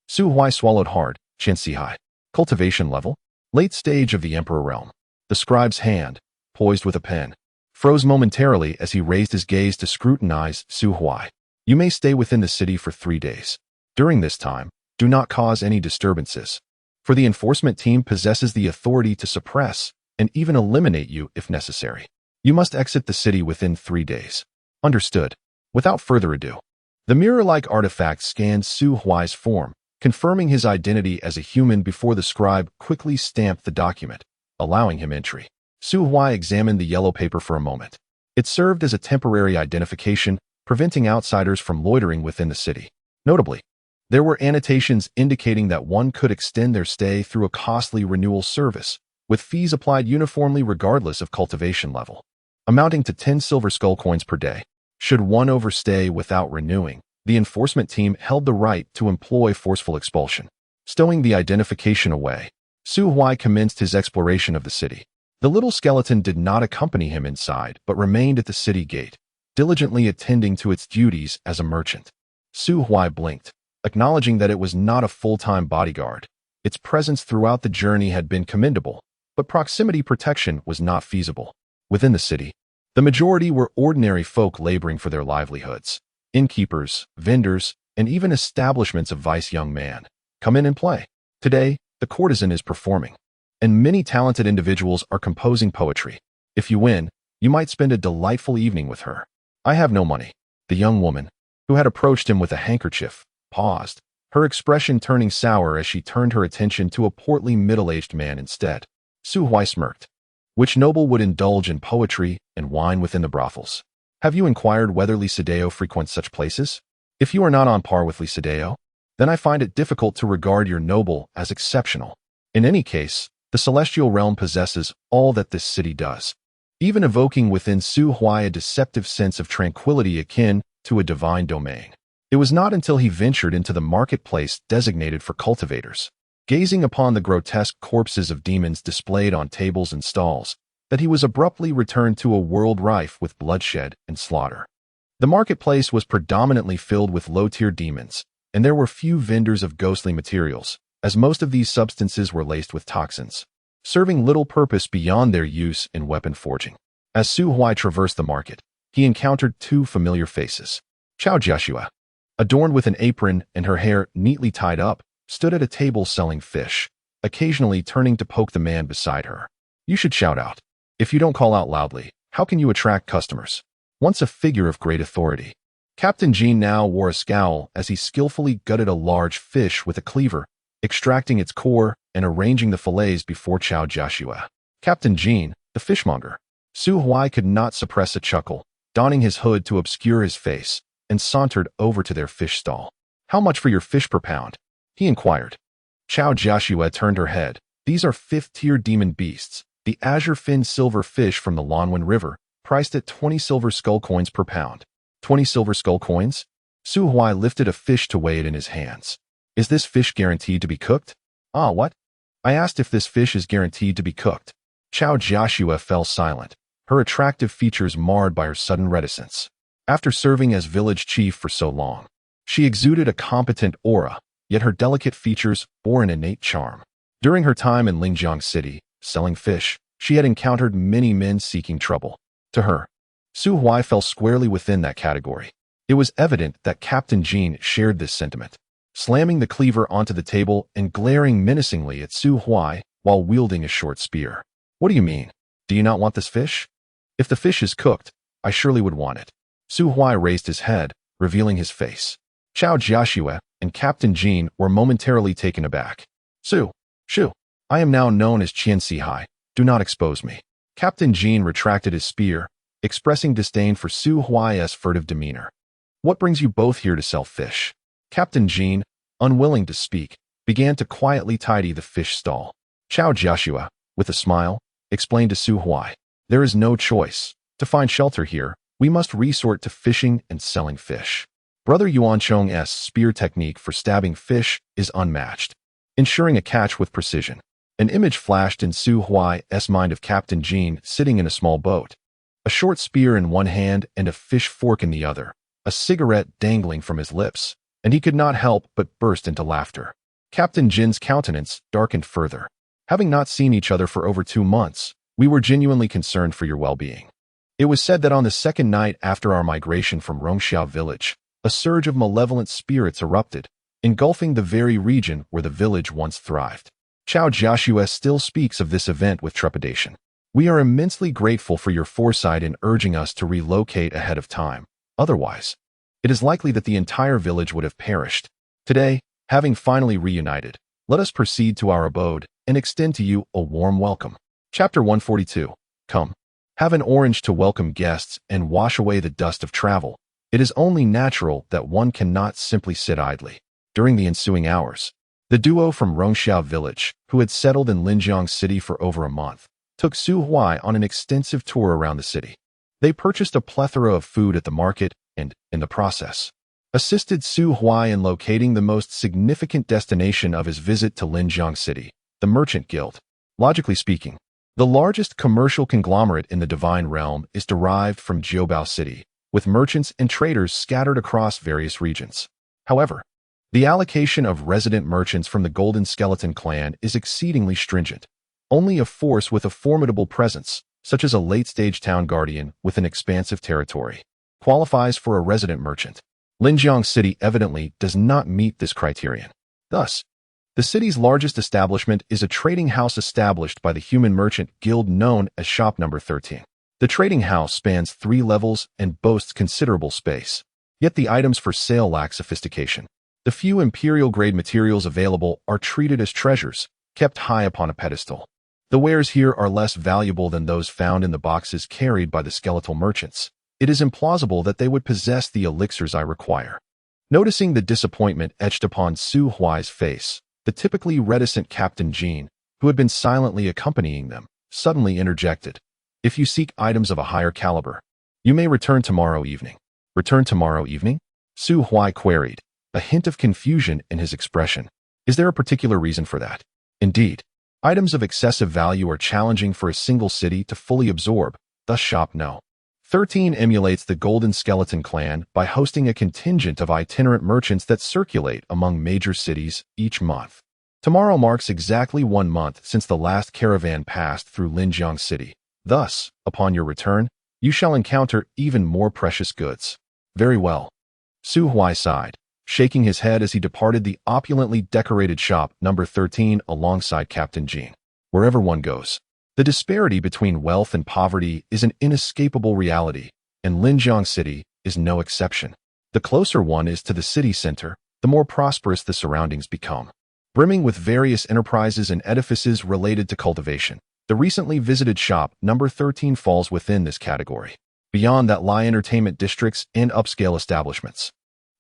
Su Huai swallowed hard. Qian. Cultivation level? Late stage of the Emperor realm. The scribe's hand, poised with a pen, froze momentarily as he raised his gaze to scrutinize Su Huai. You may stay within the city for 3 days. During this time, do not cause any disturbances, for the enforcement team possesses the authority to suppress and even eliminate you if necessary. You must exit the city within 3 days. Understood. Without further ado, the mirror-like artifact scanned Su Huai's form, confirming his identity as a human before the scribe quickly stamped the document, allowing him entry. Su Huai examined the yellow paper for a moment. It served as a temporary identification, preventing outsiders from loitering within the city. Notably, there were annotations indicating that one could extend their stay through a costly renewal service, with fees applied uniformly regardless of cultivation level, amounting to 10 silver skull coins per day. Should one overstay without renewing, the enforcement team held the right to employ forceful expulsion. Stowing the identification away, Su Huai commenced his exploration of the city. The little skeleton did not accompany him inside, but remained at the city gate, diligently attending to its duties as a merchant. Su Huai blinked, acknowledging that it was not a full-time bodyguard. Its presence throughout the journey had been commendable, but proximity protection was not feasible. Within the city, the majority were ordinary folk laboring for their livelihoods. Innkeepers, vendors, and even establishments of vice young man. Come in and play. Today, the courtesan is performing, and many talented individuals are composing poetry. If you win, You might spend a delightful evening with her. I have no money. The young woman, who had approached him with a handkerchief, paused, her expression turning sour as she turned her attention to a portly middle-aged man instead. Su Huai smirked. Which noble would indulge in poetry and wine within the brothels? Have you inquired whether Lisadeo frequents such places? If you are not on par with Lisadeo, then I find it difficult to regard your noble as exceptional. In any case, the celestial realm possesses all that this city does, even evoking within Su Huai a deceptive sense of tranquility akin to a divine domain. It was not until he ventured into the marketplace designated for cultivators, gazing upon the grotesque corpses of demons displayed on tables and stalls, that he was abruptly returned to a world rife with bloodshed and slaughter. The marketplace was predominantly filled with low-tier demons, and there were few vendors of ghostly materials, as most of these substances were laced with toxins, serving little purpose beyond their use in weapon forging. As Su Huai traversed the market, he encountered two familiar faces. Chao Joshua, adorned with an apron and her hair neatly tied up, stood at a table selling fish, occasionally turning to poke the man beside her. You should shout out. If you don't call out loudly, how can you attract customers? Once a figure of great authority, Captain Jean now wore a scowl as he skillfully gutted a large fish with a cleaver, extracting its core and arranging the fillets before Chao Joshua. Captain Jean, the fishmonger. Su Huai could not suppress a chuckle, donning his hood to obscure his face, and sauntered over to their fish stall. How much for your fish per pound? He inquired. Chao Joshua turned her head. These are fifth-tier demon beasts, the azure-finned silver fish from the Lanwen River, priced at 20 silver skull coins per pound. 20 silver skull coins? Su Huai lifted a fish to weigh it in his hands. Is this fish guaranteed to be cooked? Ah, what? I asked if this fish is guaranteed to be cooked. Chao Joshua fell silent, her attractive features marred by her sudden reticence. After serving as village chief for so long, she exuded a competent aura, yet her delicate features bore an innate charm. During her time in Linjiang City, selling fish, she had encountered many men seeking trouble. To her, Su Huai fell squarely within that category. It was evident that Captain Jean shared this sentiment, slamming the cleaver onto the table and glaring menacingly at Su Huai while wielding a short spear. What do you mean? Do you not want this fish? If the fish is cooked, I surely would want it. Su Huai raised his head, revealing his face. Chao Joshua and Captain Jean were momentarily taken aback. Shu, I am now known as Qian Sihai. Do not expose me. Captain Jean retracted his spear, expressing disdain for Su Huai's furtive demeanor. What brings you both here to sell fish? Captain Jean, unwilling to speak, began to quietly tidy the fish stall. Chao Joshua, with a smile, explained to Su Huai, there is no choice. To find shelter here, we must resort to fishing and selling fish. Brother Yuanchong's spear technique for stabbing fish is unmatched, ensuring a catch with precision. An image flashed in Su Huai's mind of Captain Jean sitting in a small boat, a short spear in one hand and a fish fork in the other, a cigarette dangling from his lips, and he could not help but burst into laughter. Captain Jin's countenance darkened further. Having not seen each other for over 2 months, we were genuinely concerned for your well-being. It was said that on the second night after our migration from Rongxiao village, a surge of malevolent spirits erupted, engulfing the very region where the village once thrived. Chao Joshua still speaks of this event with trepidation. We are immensely grateful for your foresight in urging us to relocate ahead of time. Otherwise, it is likely that the entire village would have perished. Today, having finally reunited, let us proceed to our abode and extend to you a warm welcome. Chapter 142. Come. Have an orange to welcome guests and wash away the dust of travel. It is only natural that one cannot simply sit idly. During the ensuing hours, the duo from Rongxiao village, who had settled in Linjiang City for over a month, took Su Huai on an extensive tour around the city. They purchased a plethora of food at the market and, in the process, assisted Su Huai in locating the most significant destination of his visit to Linjiang City, the Merchant Guild. Logically speaking, the largest commercial conglomerate in the Divine Realm is derived from Jiubao City, with merchants and traders scattered across various regions. However, the allocation of resident merchants from the Golden Skeleton clan is exceedingly stringent. Only a force with a formidable presence, such as a late-stage town guardian with an expansive territory, qualifies for a resident merchant. Linjiang City evidently does not meet this criterion. Thus, the city's largest establishment is a trading house established by the human merchant guild known as Shop Number 13. The trading house spans 3 levels and boasts considerable space. Yet the items for sale lack sophistication. The few imperial-grade materials available are treated as treasures, kept high upon a pedestal. The wares here are less valuable than those found in the boxes carried by the skeletal merchants. It is implausible that they would possess the elixirs I require. Noticing the disappointment etched upon Su Huai's face, the typically reticent Captain Jean, who had been silently accompanying them, suddenly interjected. If you seek items of a higher caliber, you may return tomorrow evening. Return tomorrow evening? Su Huai queried, a hint of confusion in his expression. Is there a particular reason for that? Indeed, items of excessive value are challenging for a single city to fully absorb, thus shop no. 13 emulates the Golden Skeleton clan by hosting a contingent of itinerant merchants that circulate among major cities each month. Tomorrow marks exactly 1 month since the last caravan passed through Linjiang City. Thus, upon your return, you shall encounter even more precious goods. Very well. Su Huai sighed, shaking his head as he departed the opulently decorated shop number 13 alongside Captain Jean. Wherever one goes, the disparity between wealth and poverty is an inescapable reality, and Linjiang City is no exception. The closer one is to the city center, the more prosperous the surroundings become. Brimming with various enterprises and edifices related to cultivation, the recently visited shop number 13 falls within this category. Beyond that lie entertainment districts and upscale establishments.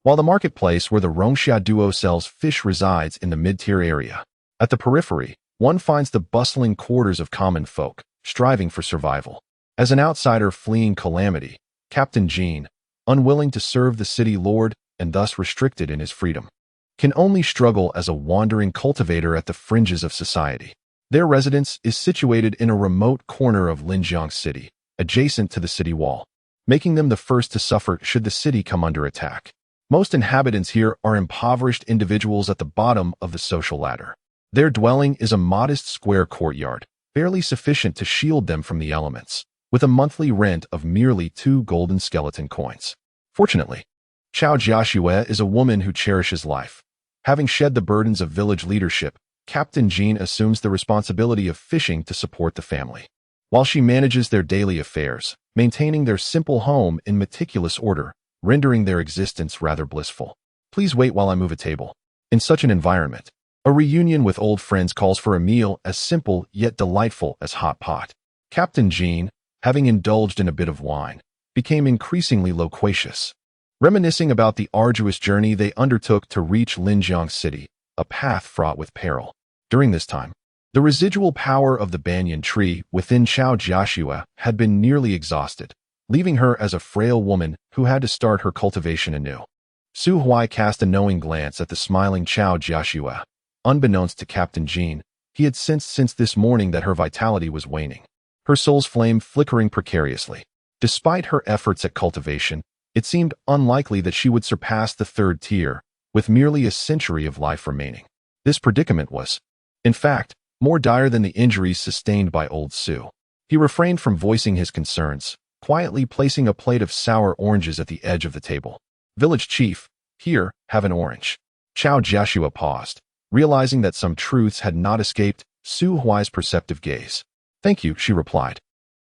While the marketplace where the Rongxia duo sells fish resides in the mid-tier area, at the periphery, one finds the bustling quarters of common folk, striving for survival. As an outsider fleeing calamity, Captain Jean, unwilling to serve the city lord and thus restricted in his freedom, can only struggle as a wandering cultivator at the fringes of society. Their residence is situated in a remote corner of Linjiang City, adjacent to the city wall, making them the first to suffer should the city come under attack. Most inhabitants here are impoverished individuals at the bottom of the social ladder. Their dwelling is a modest square courtyard, barely sufficient to shield them from the elements, with a monthly rent of merely 2 golden skeleton coins. Fortunately, Chao Jiaxue is a woman who cherishes life. Having shed the burdens of village leadership, Captain Jean assumes the responsibility of fishing to support the family. While she manages their daily affairs, maintaining their simple home in meticulous order, rendering their existence rather blissful. Please wait while I move a table. In such an environment, a reunion with old friends calls for a meal as simple yet delightful as hot pot. Captain Jean, having indulged in a bit of wine, became increasingly loquacious, reminiscing about the arduous journey they undertook to reach Linjiang City, a path fraught with peril. During this time, the residual power of the banyan tree within Chao Jiaxue had been nearly exhausted, leaving her as a frail woman who had to start her cultivation anew. Su Huai cast a knowing glance at the smiling Chao Jiaxue. Unbeknownst to Captain Jean, he had sensed since this morning that her vitality was waning, her soul's flame flickering precariously. Despite her efforts at cultivation, it seemed unlikely that she would surpass the 3rd tier, with merely a century of life remaining. This predicament was, in fact, more dire than the injuries sustained by old Su. He refrained from voicing his concerns, quietly placing a plate of sour oranges at the edge of the table. Village chief, here, have an orange. Chao Jiaxue paused, realizing that some truths had not escaped Su Huai's perceptive gaze. Thank you, she replied,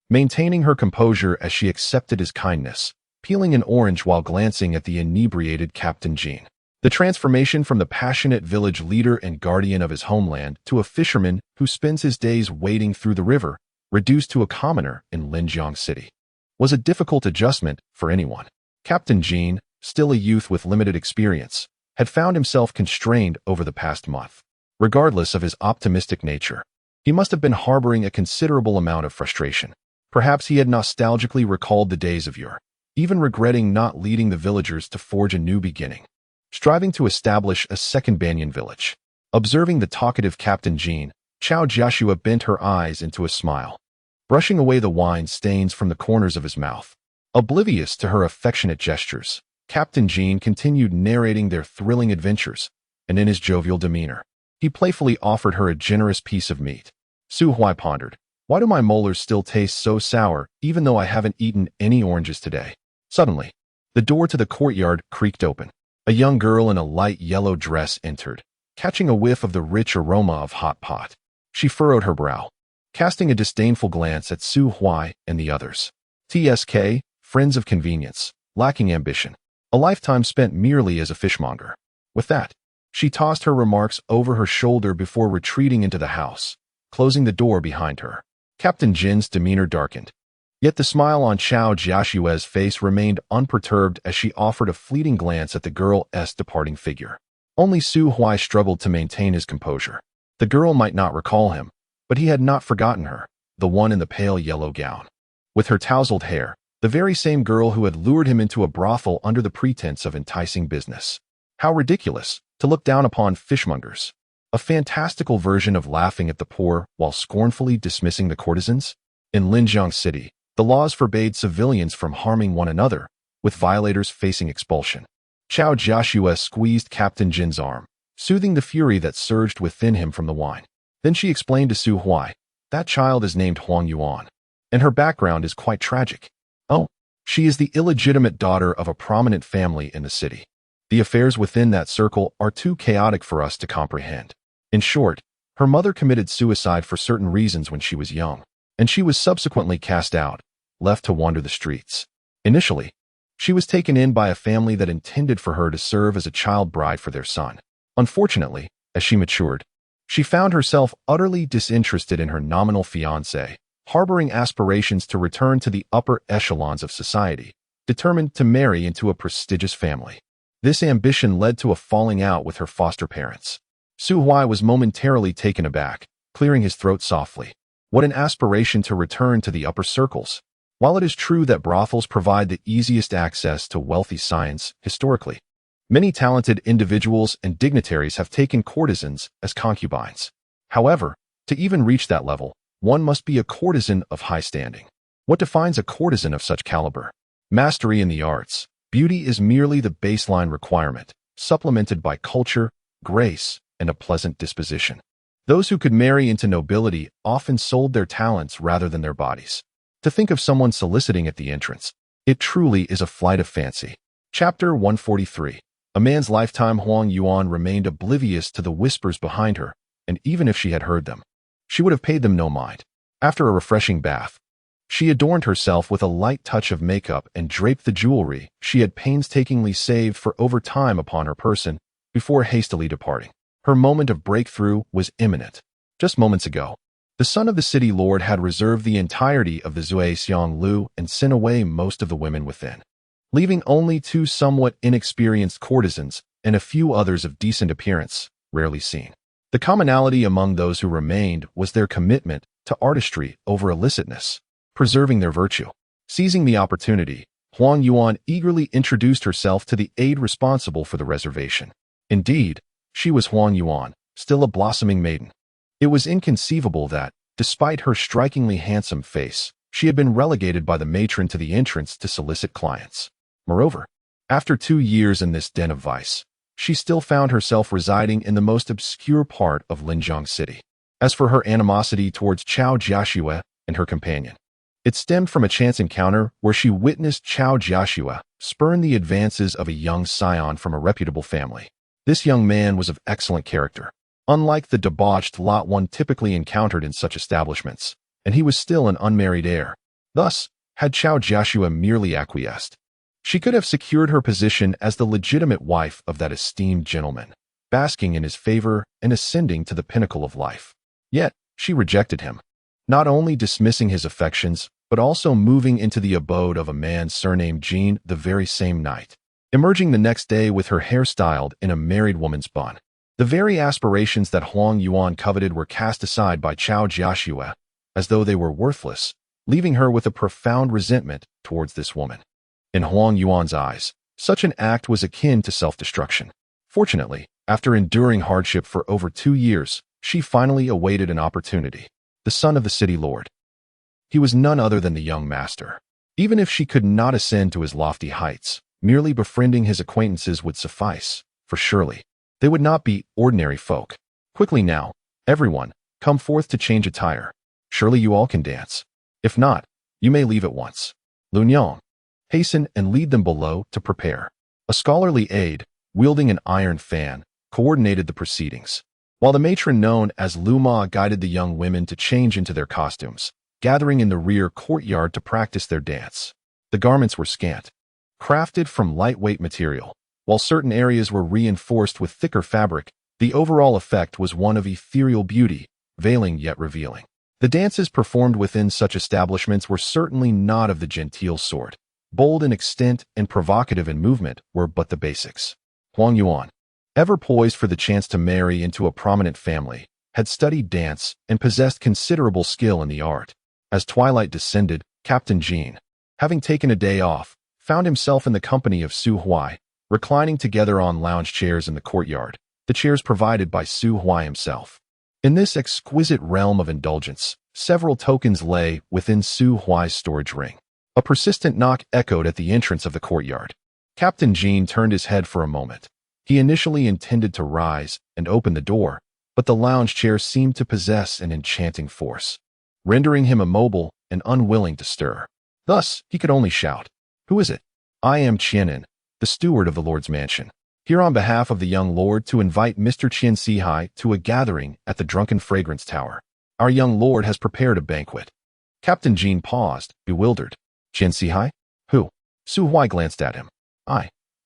maintaining her composure as she accepted his kindness, peeling an orange while glancing at the inebriated Captain Jean. The transformation from the passionate village leader and guardian of his homeland to a fisherman who spends his days wading through the river, reduced to a commoner in Linjiang City, was a difficult adjustment for anyone. Captain Jean, still a youth with limited experience, had found himself constrained over the past month. Regardless of his optimistic nature, he must have been harboring a considerable amount of frustration. Perhaps he had nostalgically recalled the days of yore, even regretting not leading the villagers to forge a new beginning, striving to establish a second banyan village. Observing the talkative Captain Jean, Chao Jiaxue bent her eyes into a smile, brushing away the wine stains from the corners of his mouth. Oblivious to her affectionate gestures, Captain Jean continued narrating their thrilling adventures, and in his jovial demeanor, he playfully offered her a generous piece of meat. Su Huai pondered, why do my molars still taste so sour even though I haven't eaten any oranges today? Suddenly, the door to the courtyard creaked open. A young girl in a light yellow dress entered, catching a whiff of the rich aroma of hot pot. She furrowed her brow, casting a disdainful glance at Su Huai and the others. TSK, friends of convenience, lacking ambition. A lifetime spent merely as a fishmonger. With that, she tossed her remarks over her shoulder before retreating into the house, closing the door behind her. Captain Jin's demeanor darkened. Yet the smile on Chao Jiashue's face remained unperturbed as she offered a fleeting glance at the girl's departing figure. Only Su Huai struggled to maintain his composure. The girl might not recall him, but he had not forgotten her, the one in the pale yellow gown. With her tousled hair, the very same girl who had lured him into a brothel under the pretense of enticing business. How ridiculous to look down upon fishmongers. A fantastical version of laughing at the poor while scornfully dismissing the courtesans. In Linjiang City, the laws forbade civilians from harming one another, with violators facing expulsion. Chao Jiashue squeezed Captain Jin's arm, soothing the fury that surged within him from the wine. Then she explained to Su Huai, "That child is named Huang Yuan, and her background is quite tragic. Oh, she is the illegitimate daughter of a prominent family in the city. The affairs within that circle are too chaotic for us to comprehend. In short, her mother committed suicide for certain reasons when she was young, and she was subsequently cast out, left to wander the streets. Initially, she was taken in by a family that intended for her to serve as a child bride for their son. Unfortunately, as she matured, she found herself utterly disinterested in her nominal fiancé, harboring aspirations to return to the upper echelons of society, determined to marry into a prestigious family. This ambition led to a falling out with her foster parents. Su Huai was momentarily taken aback, clearing his throat softly. What an aspiration to return to the upper circles. While it is true that brothels provide the easiest access to wealthy science historically, many talented individuals and dignitaries have taken courtesans as concubines. However, to even reach that level, one must be a courtesan of high standing. What defines a courtesan of such caliber? Mastery in the arts. Beauty is merely the baseline requirement, supplemented by culture, grace, and a pleasant disposition. Those who could marry into nobility often sold their talents rather than their bodies. To think of someone soliciting at the entrance, it truly is a flight of fancy. Chapter 143. A man's lifetime. Huang Yuan remained oblivious to the whispers behind her, and even if she had heard them, she would have paid them no mind. After a refreshing bath, she adorned herself with a light touch of makeup and draped the jewelry she had painstakingly saved for over time upon her person before hastily departing. Her moment of breakthrough was imminent. Just moments ago, the son of the city lord had reserved the entirety of the Zui Xiang Lu and sent away most of the women within, leaving only two somewhat inexperienced courtesans and a few others of decent appearance, rarely seen. The commonality among those who remained was their commitment to artistry over illicitness, preserving their virtue. Seizing the opportunity, Huang Yuan eagerly introduced herself to the aide responsible for the reservation. Indeed, she was Huang Yuan, still a blossoming maiden. It was inconceivable that, despite her strikingly handsome face, she had been relegated by the matron to the entrance to solicit clients. Moreover, after 2 years in this den of vice, she still found herself residing in the most obscure part of Linjiang City. As for her animosity towards Chao Jiashue and her companion, it stemmed from a chance encounter where she witnessed Chao Jiashue spurn the advances of a young scion from a reputable family. This young man was of excellent character, unlike the debauched lot one typically encountered in such establishments, and he was still an unmarried heir. Thus, had Chao Jiashue merely acquiesced, she could have secured her position as the legitimate wife of that esteemed gentleman, basking in his favor and ascending to the pinnacle of life. Yet, she rejected him, not only dismissing his affections, but also moving into the abode of a man surnamed Jean the very same night, emerging the next day with her hair styled in a married woman's bun. The very aspirations that Huang Yuan coveted were cast aside by Chao Jiashue, as though they were worthless, leaving her with a profound resentment towards this woman. In Huang Yuan's eyes, such an act was akin to self-destruction. Fortunately, after enduring hardship for over 2 years, she finally awaited an opportunity. The son of the city lord. He was none other than the young master. Even if she could not ascend to his lofty heights, merely befriending his acquaintances would suffice, for surely they would not be ordinary folk. Quickly now, everyone, come forth to change attire. Surely you all can dance. If not, you may leave at once. Lunyang, hasten and lead them below to prepare. A scholarly aide, wielding an iron fan, coordinated the proceedings, while the matron known as Lu Ma guided the young women to change into their costumes. gathering in the rear courtyard to practice their dance. The garments were scant, crafted from lightweight material. While certain areas were reinforced with thicker fabric, the overall effect was one of ethereal beauty, veiling yet revealing. The dances performed within such establishments were certainly not of the genteel sort. Bold in extent and provocative in movement were but the basics. Huang Yuan, ever poised for the chance to marry into a prominent family, had studied dance and possessed considerable skill in the art. As twilight descended, Captain Jean, having taken a day off, found himself in the company of Su Huai, reclining together on lounge chairs in the courtyard, the chairs provided by Su Huai himself. In this exquisite realm of indulgence, several tokens lay within Su Huai's storage ring. A persistent knock echoed at the entrance of the courtyard. Captain Jean turned his head for a moment. He initially intended to rise and open the door, but the lounge chair seemed to possess an enchanting force, rendering him immobile and unwilling to stir. Thus, he could only shout, "Who is it?" "I am Qianin, the steward of the Lord's mansion, here on behalf of the young lord to invite Mr. Qian Sihai to a gathering at the Drunken Fragrance Tower. Our young lord has prepared a banquet." Captain Jean paused, bewildered. "Qian Sihai? Who?" Su Huai glanced at him.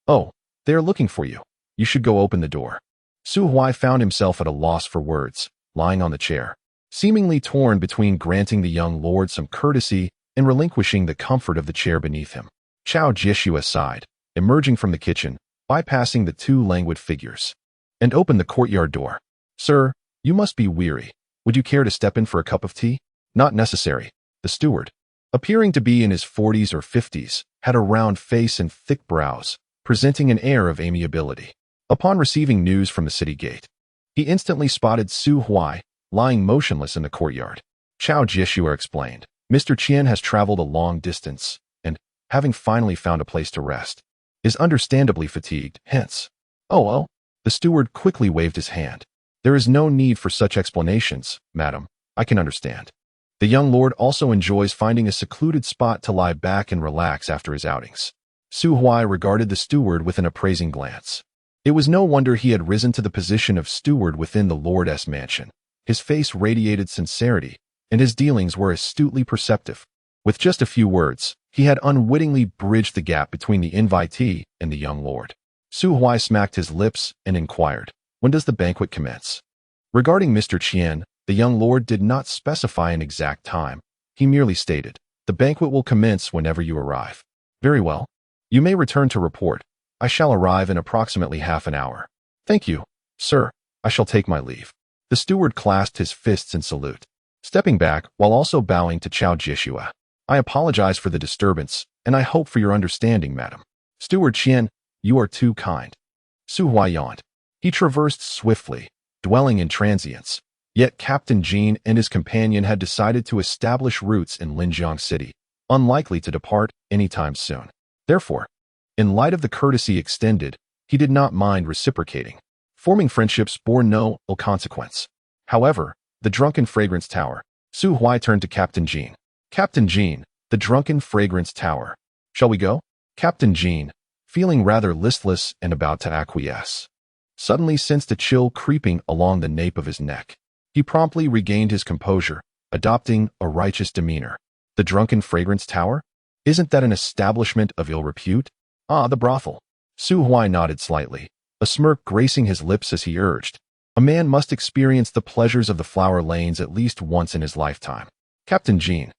"Oh, they are looking for you. You should go open the door." Su Huai found himself at a loss for words, lying on the chair, seemingly torn between granting the young lord some courtesy and relinquishing the comfort of the chair beneath him. Chao Jieshua sighed, emerging from the kitchen, bypassing the two languid figures, and opened the courtyard door. "Sir, you must be weary. Would you care to step in for a cup of tea?" "Not necessary." The steward, appearing to be in his 40s or 50s, had a round face and thick brows, presenting an air of amiability. Upon receiving news from the city gate, he instantly spotted Su Huai, lying motionless in the courtyard. Chao Jieshua explained, "Mr. Qian has traveled a long distance, and, having finally found a place to rest, is understandably fatigued, hence." "Oh, the steward quickly waved his hand. "There is no need for such explanations, madam. I can understand. The young lord also enjoys finding a secluded spot to lie back and relax after his outings." Su Huai regarded the steward with an appraising glance. It was no wonder he had risen to the position of steward within the lord's mansion. His face radiated sincerity, and his dealings were astutely perceptive. With just a few words, he had unwittingly bridged the gap between the invitee and the young lord. Su Huai smacked his lips and inquired, "When does the banquet commence?" Regarding Mr. Qian, the young lord did not specify an exact time. He merely stated, "The banquet will commence whenever you arrive." "Very well. You may return to report. I shall arrive in approximately half an hour." "Thank you, sir. I shall take my leave." The steward clasped his fists in salute, stepping back while also bowing to Chao Jieshua. "I apologize for the disturbance, and I hope for your understanding, madam." "Steward Qian, you are too kind." Su Huai yawned. He traversed swiftly, dwelling in transience. Yet Captain Jean and his companion had decided to establish roots in Linjiang City, unlikely to depart anytime soon. Therefore, in light of the courtesy extended, he did not mind reciprocating. Forming friendships bore no ill consequence. However, the Drunken Fragrance Tower. Su Huai turned to Captain Jean. "Captain Jean, the Drunken Fragrance Tower. Shall we go?" Captain Jean, feeling rather listless and about to acquiesce, suddenly sensed a chill creeping along the nape of his neck. He promptly regained his composure, adopting a righteous demeanor. "The Drunken Fragrance Tower? Isn't that an establishment of ill repute?" "Ah, the brothel." Su Huai nodded slightly, a smirk gracing his lips as he urged, "A man must experience the pleasures of the flower lanes at least once in his lifetime." "Captain Jean,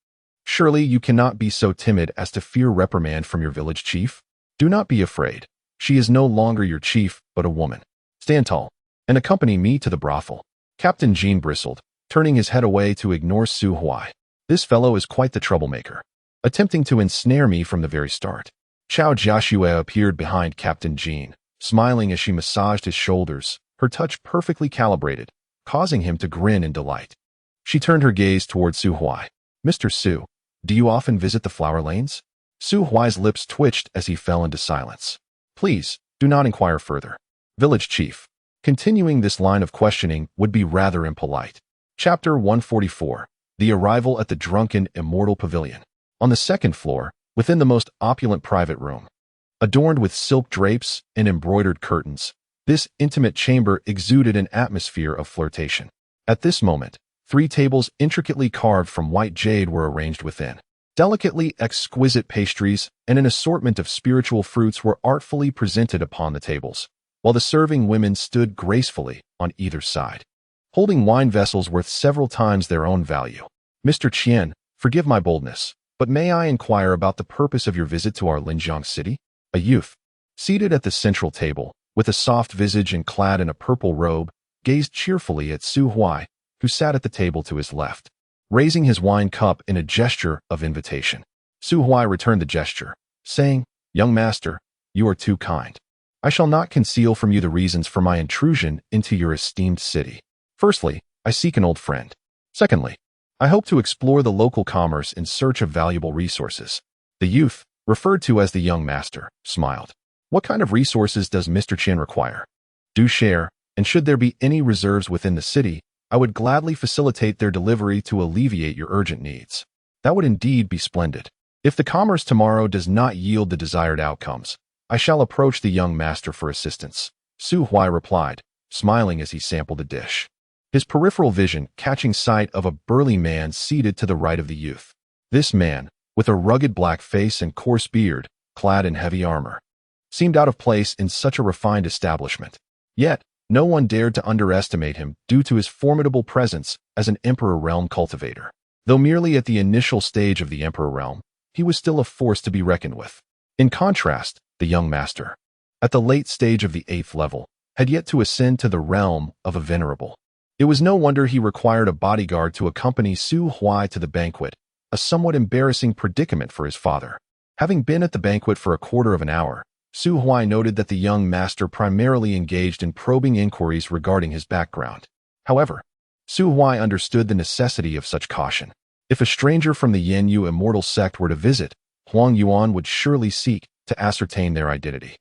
surely you cannot be so timid as to fear reprimand from your village chief? Do not be afraid. She is no longer your chief, but a woman. Stand tall, and accompany me to the brothel." Captain Jean bristled, turning his head away to ignore Su Huai. "This fellow is quite the troublemaker, attempting to ensnare me from the very start." Chao Jieshua appeared behind Captain Jean, smiling as she massaged his shoulders, her touch perfectly calibrated, causing him to grin in delight. She turned her gaze toward Su Huai. "Mr. Su, do you often visit the flower lanes?" Su Huai's lips twitched as he fell into silence. "Please, do not inquire further. Village Chief." Continuing this line of questioning would be rather impolite. Chapter 144. The Arrival at the Drunken Immortal Pavilion. On the second floor, within the most opulent private room, adorned with silk drapes and embroidered curtains, this intimate chamber exuded an atmosphere of flirtation. At this moment, 3 tables intricately carved from white jade were arranged within. Delicately exquisite pastries and an assortment of spiritual fruits were artfully presented upon the tables, while the serving women stood gracefully on either side, holding wine vessels worth several times their own value. Mr. Qian, forgive my boldness, but may I inquire about the purpose of your visit to our Linjiang city? A youth, seated at the central table, with a soft visage and clad in a purple robe, gazed cheerfully at Su Huai, who sat at the table to his left, raising his wine cup in a gesture of invitation. Su Huai returned the gesture, saying, "Young master, you are too kind. I shall not conceal from you the reasons for my intrusion into your esteemed city. Firstly, I seek an old friend. Secondly, I hope to explore the local commerce in search of valuable resources." The youth, referred to as the young master, smiled. "What kind of resources does Mr. Qian require? Do share, and should there be any reserves within the city, I would gladly facilitate their delivery to alleviate your urgent needs." "That would indeed be splendid. If the commerce tomorrow does not yield the desired outcomes, I shall approach the young master for assistance," Su Huai replied, smiling as he sampled the dish, his peripheral vision catching sight of a burly man seated to the right of the youth. This man, with a rugged black face and coarse beard, clad in heavy armor, seemed out of place in such a refined establishment. Yet, no one dared to underestimate him due to his formidable presence as an Emperor Realm cultivator. Though merely at the initial stage of the Emperor Realm, he was still a force to be reckoned with. In contrast, the young master, at the late stage of the 8th level, had yet to ascend to the realm of a venerable. It was no wonder he required a bodyguard to accompany Su Huai to the banquet, a somewhat embarrassing predicament for his father. Having been at the banquet for a quarter of an hour, Su Huai noted that the young master primarily engaged in probing inquiries regarding his background. However, Su Huai understood the necessity of such caution. If a stranger from the Yanyu immortal sect were to visit, Huang Yuan would surely seek to ascertain their identity.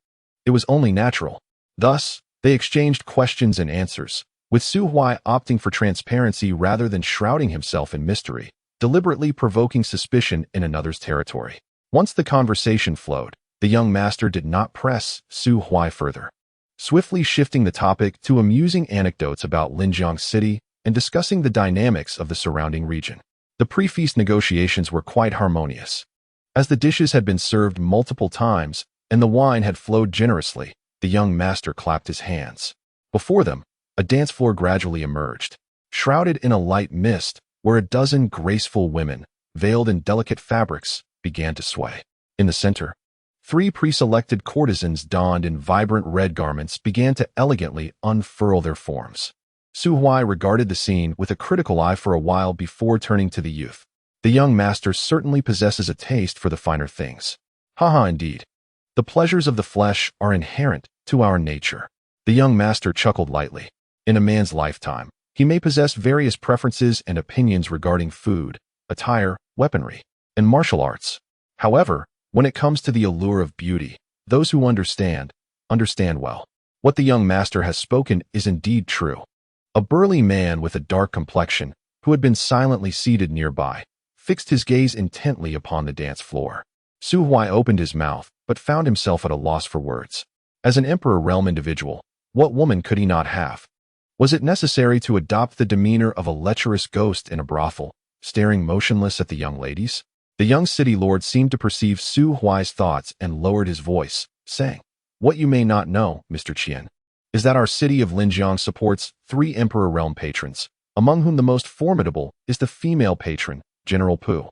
It was only natural. Thus, they exchanged questions and answers, with Su Huai opting for transparency rather than shrouding himself in mystery, deliberately provoking suspicion in another's territory. Once the conversation flowed, the young master did not press Su Huai further, swiftly shifting the topic to amusing anecdotes about Linjiang City and discussing the dynamics of the surrounding region. The pre-feast negotiations were quite harmonious. As the dishes had been served multiple times and the wine had flowed generously, the young master clapped his hands. Before them, a dance floor gradually emerged, shrouded in a light mist where a dozen graceful women, veiled in delicate fabrics, began to sway. In the center, 3 pre-selected courtesans donned in vibrant red garments began to elegantly unfurl their forms. Su Huai regarded the scene with a critical eye for a while before turning to the youth. The young master certainly possesses a taste for the finer things. Haha, indeed. The pleasures of the flesh are inherent to our nature. The young master chuckled lightly. In a man's lifetime, he may possess various preferences and opinions regarding food, attire, weaponry, and martial arts. However, when it comes to the allure of beauty, those who understand well. What the young master has spoken is indeed true. A burly man with a dark complexion, who had been silently seated nearby, fixed his gaze intently upon the dance floor. Su Huai opened his mouth, but found himself at a loss for words. As an Emperor Realm individual, what woman could he not have? Was it necessary to adopt the demeanor of a lecherous ghost in a brothel, staring motionless at the young ladies? The young city lord seemed to perceive Su Huai's thoughts and lowered his voice, saying, "What you may not know, Mr. Qian, is that our city of Linjiang supports 3 Emperor Realm patrons, among whom the most formidable is the female patron, General Pu,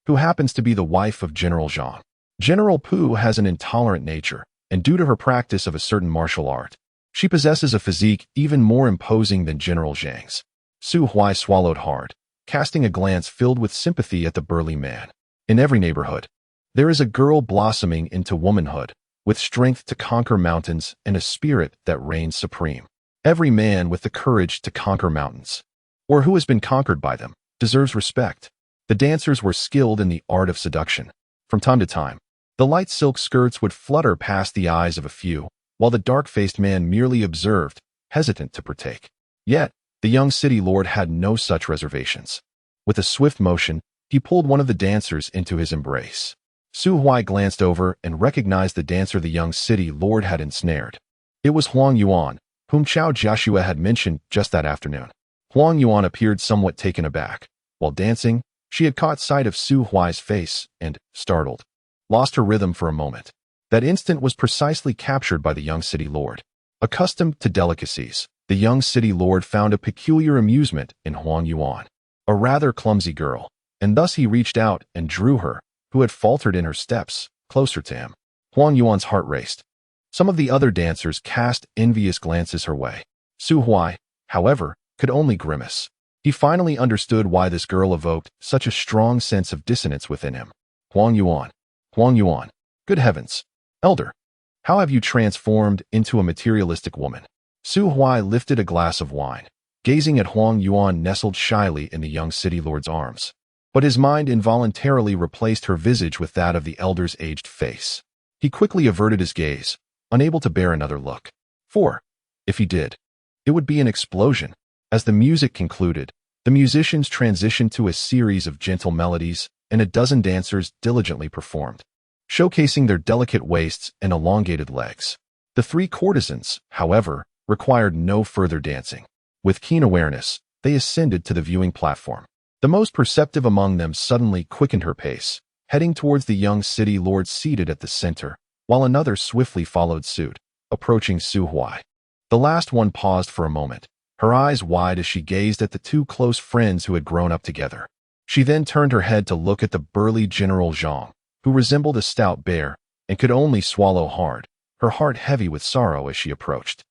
who happens to be the wife of General Zhang. General Pu has an intolerant nature, and due to her practice of a certain martial art, she possesses a physique even more imposing than General Zhang's." Su Huai swallowed hard, casting a glance filled with sympathy at the burly man. In every neighborhood, there is a girl blossoming into womanhood, with strength to conquer mountains and a spirit that reigns supreme. Every man with the courage to conquer mountains, or who has been conquered by them, deserves respect. The dancers were skilled in the art of seduction. From time to time, the light silk skirts would flutter past the eyes of a few, while the dark-faced man merely observed, hesitant to partake. Yet, the young city lord had no such reservations. With a swift motion, he pulled one of the dancers into his embrace. Su Huai glanced over and recognized the dancer the young city lord had ensnared. It was Huang Yuan, whom Chao Joshua had mentioned just that afternoon. Huang Yuan appeared somewhat taken aback. While dancing, she had caught sight of Su Huai's face and, startled, lost her rhythm for a moment. That instant was precisely captured by the young city lord. Accustomed to delicacies, the young city lord found a peculiar amusement in Huang Yuan, a rather clumsy girl, and thus he reached out and drew her, who had faltered in her steps, closer to him. Huang Yuan's heart raced. Some of the other dancers cast envious glances her way. Su Huai, however, could only grimace. He finally understood why this girl evoked such a strong sense of dissonance within him. Huang Yuan. Huang Yuan. Good heavens. Elder. How have you transformed into a materialistic woman? Su Huai lifted a glass of wine, gazing at Huang Yuan nestled shyly in the young city lord's arms. But his mind involuntarily replaced her visage with that of the elder's aged face. He quickly averted his gaze, unable to bear another look. For, if he did, it would be an explosion. As the music concluded, the musicians transitioned to a series of gentle melodies, and a dozen dancers diligently performed, showcasing their delicate waists and elongated legs. The three courtesans, however, required no further dancing. With keen awareness, they ascended to the viewing platform. The most perceptive among them suddenly quickened her pace, heading towards the young city lord seated at the center, while another swiftly followed suit, approaching Su Huai. The last one paused for a moment, her eyes wide as she gazed at the two close friends who had grown up together. She then turned her head to look at the burly General Zhang, who resembled a stout bear and could only swallow hard, her heart heavy with sorrow as she approached.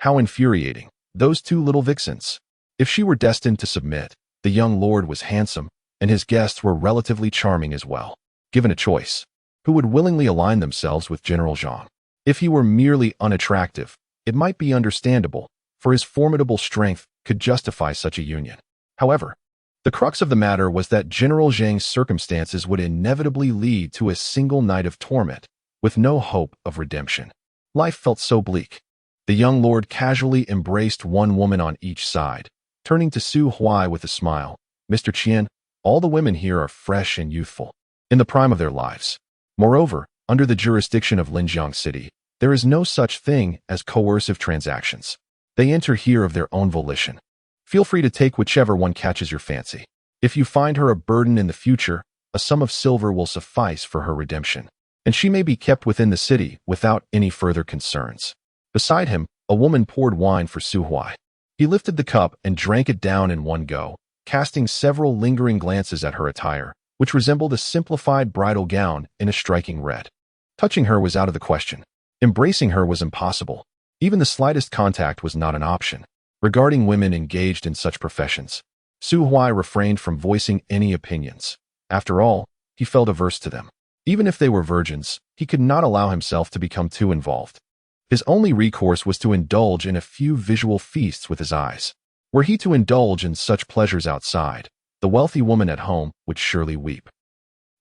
How infuriating, those two little vixens. If she were destined to submit, the young lord was handsome, and his guests were relatively charming as well. Given a choice, who would willingly align themselves with General Zhang? If he were merely unattractive, it might be understandable, for his formidable strength could justify such a union. However, the crux of the matter was that General Zhang's circumstances would inevitably lead to a single night of torment, with no hope of redemption. Life felt so bleak. The young lord casually embraced one woman on each side, turning to Su Huai with a smile. Mr. Qian, all the women here are fresh and youthful, in the prime of their lives. Moreover, under the jurisdiction of Linjiang City, there is no such thing as coercive transactions. They enter here of their own volition. Feel free to take whichever one catches your fancy. If you find her a burden in the future, a sum of silver will suffice for her redemption, and she may be kept within the city without any further concerns. Beside him, a woman poured wine for Su Huai. He lifted the cup and drank it down in one go, casting several lingering glances at her attire, which resembled a simplified bridal gown in a striking red. Touching her was out of the question. Embracing her was impossible. Even the slightest contact was not an option. Regarding women engaged in such professions, Su Huai refrained from voicing any opinions. After all, he felt averse to them. Even if they were virgins, he could not allow himself to become too involved. His only recourse was to indulge in a few visual feasts with his eyes. Were he to indulge in such pleasures outside, the wealthy woman at home would surely weep.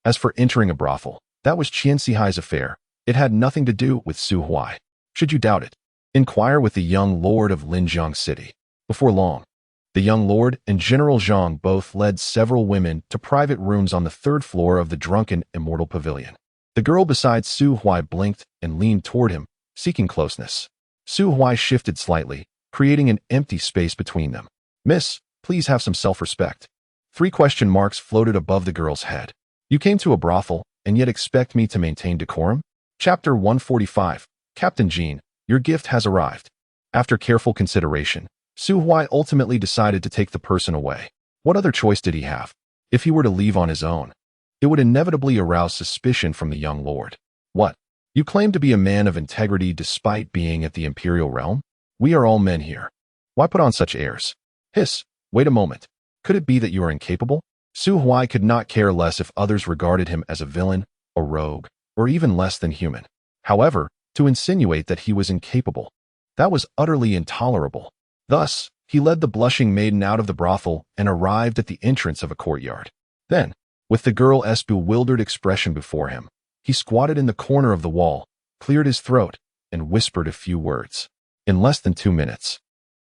As for entering a brothel, that was Qian Sihai's affair. It had nothing to do with Su Huai. Should you doubt it, inquire with the young lord of Linjiang City. Before long, the young lord and General Zhang both led several women to private rooms on the third floor of the drunken Immortal Pavilion. The girl beside Su Huai blinked and leaned toward him, seeking closeness. Su Huai shifted slightly, creating an empty space between them. Miss, please have some self-respect. 3 question marks floated above the girl's head. You came to a brothel, and yet expect me to maintain decorum? Chapter 145. Captain Jean, your gift has arrived. After careful consideration, Su Huai ultimately decided to take the person away. What other choice did he have? If he were to leave on his own, it would inevitably arouse suspicion from the young lord. What? You claim to be a man of integrity despite being at the imperial realm? We are all men here. Why put on such airs? Hiss, wait a moment. Could it be that you are incapable? Su Huai could not care less if others regarded him as a villain, a rogue, or even less than human. However, to insinuate that he was incapable, that was utterly intolerable. Thus, he led the blushing maiden out of the brothel and arrived at the entrance of a courtyard. Then, with the girl's bewildered expression before him, he squatted in the corner of the wall, cleared his throat, and whispered a few words. In less than 2 minutes,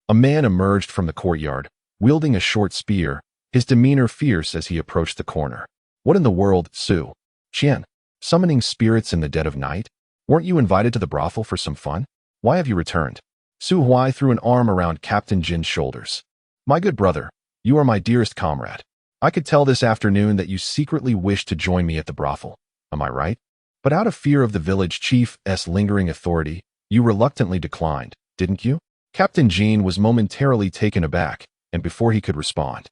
a man emerged from the courtyard, wielding a short spear, his demeanor fierce as he approached the corner. What in the world, Su? Qian, summoning spirits in the dead of night? Weren't you invited to the brothel for some fun? Why have you returned? Su Huai threw an arm around Captain Jin's shoulders. My good brother, you are my dearest comrade. I could tell this afternoon that you secretly wish to join me at the brothel. Am I right? But out of fear of the village chief's lingering authority, you reluctantly declined, didn't you? Captain Jean was momentarily taken aback, and before he could respond,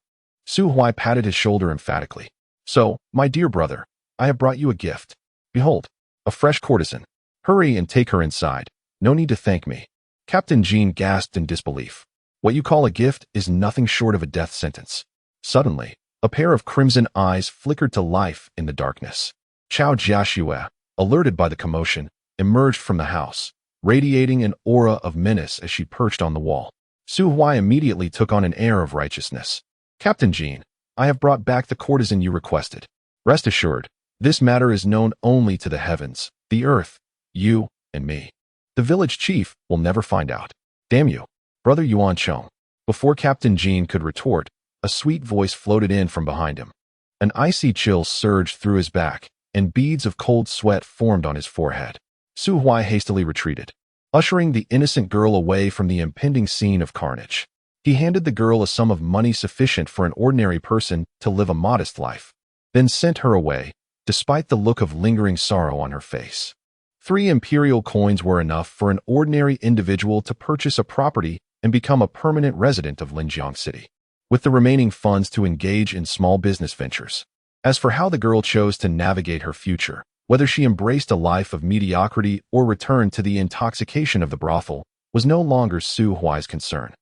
Su Huai patted his shoulder emphatically. So, my dear brother, I have brought you a gift. Behold, a fresh courtesan. Hurry and take her inside. No need to thank me. Captain Jean gasped in disbelief. What you call a gift is nothing short of a death sentence. Suddenly, a pair of crimson eyes flickered to life in the darkness. Chao Jiaxue, alerted by the commotion, emerged from the house, radiating an aura of menace as she perched on the wall. Su Huai immediately took on an air of righteousness. Captain Jean, I have brought back the courtesan you requested. Rest assured, this matter is known only to the heavens, the earth, you, and me. The village chief will never find out. Damn you, Brother Yuan Chong. Before Captain Jean could retort, a sweet voice floated in from behind him. An icy chill surged through his back, and beads of cold sweat formed on his forehead. Su Huai hastily retreated, ushering the innocent girl away from the impending scene of carnage. He handed the girl a sum of money sufficient for an ordinary person to live a modest life, then sent her away, despite the look of lingering sorrow on her face. 3 imperial coins were enough for an ordinary individual to purchase a property and become a permanent resident of Linjiang City, with the remaining funds to engage in small business ventures. As for how the girl chose to navigate her future, whether she embraced a life of mediocrity or returned to the intoxication of the brothel, was no longer Su Huai's concern.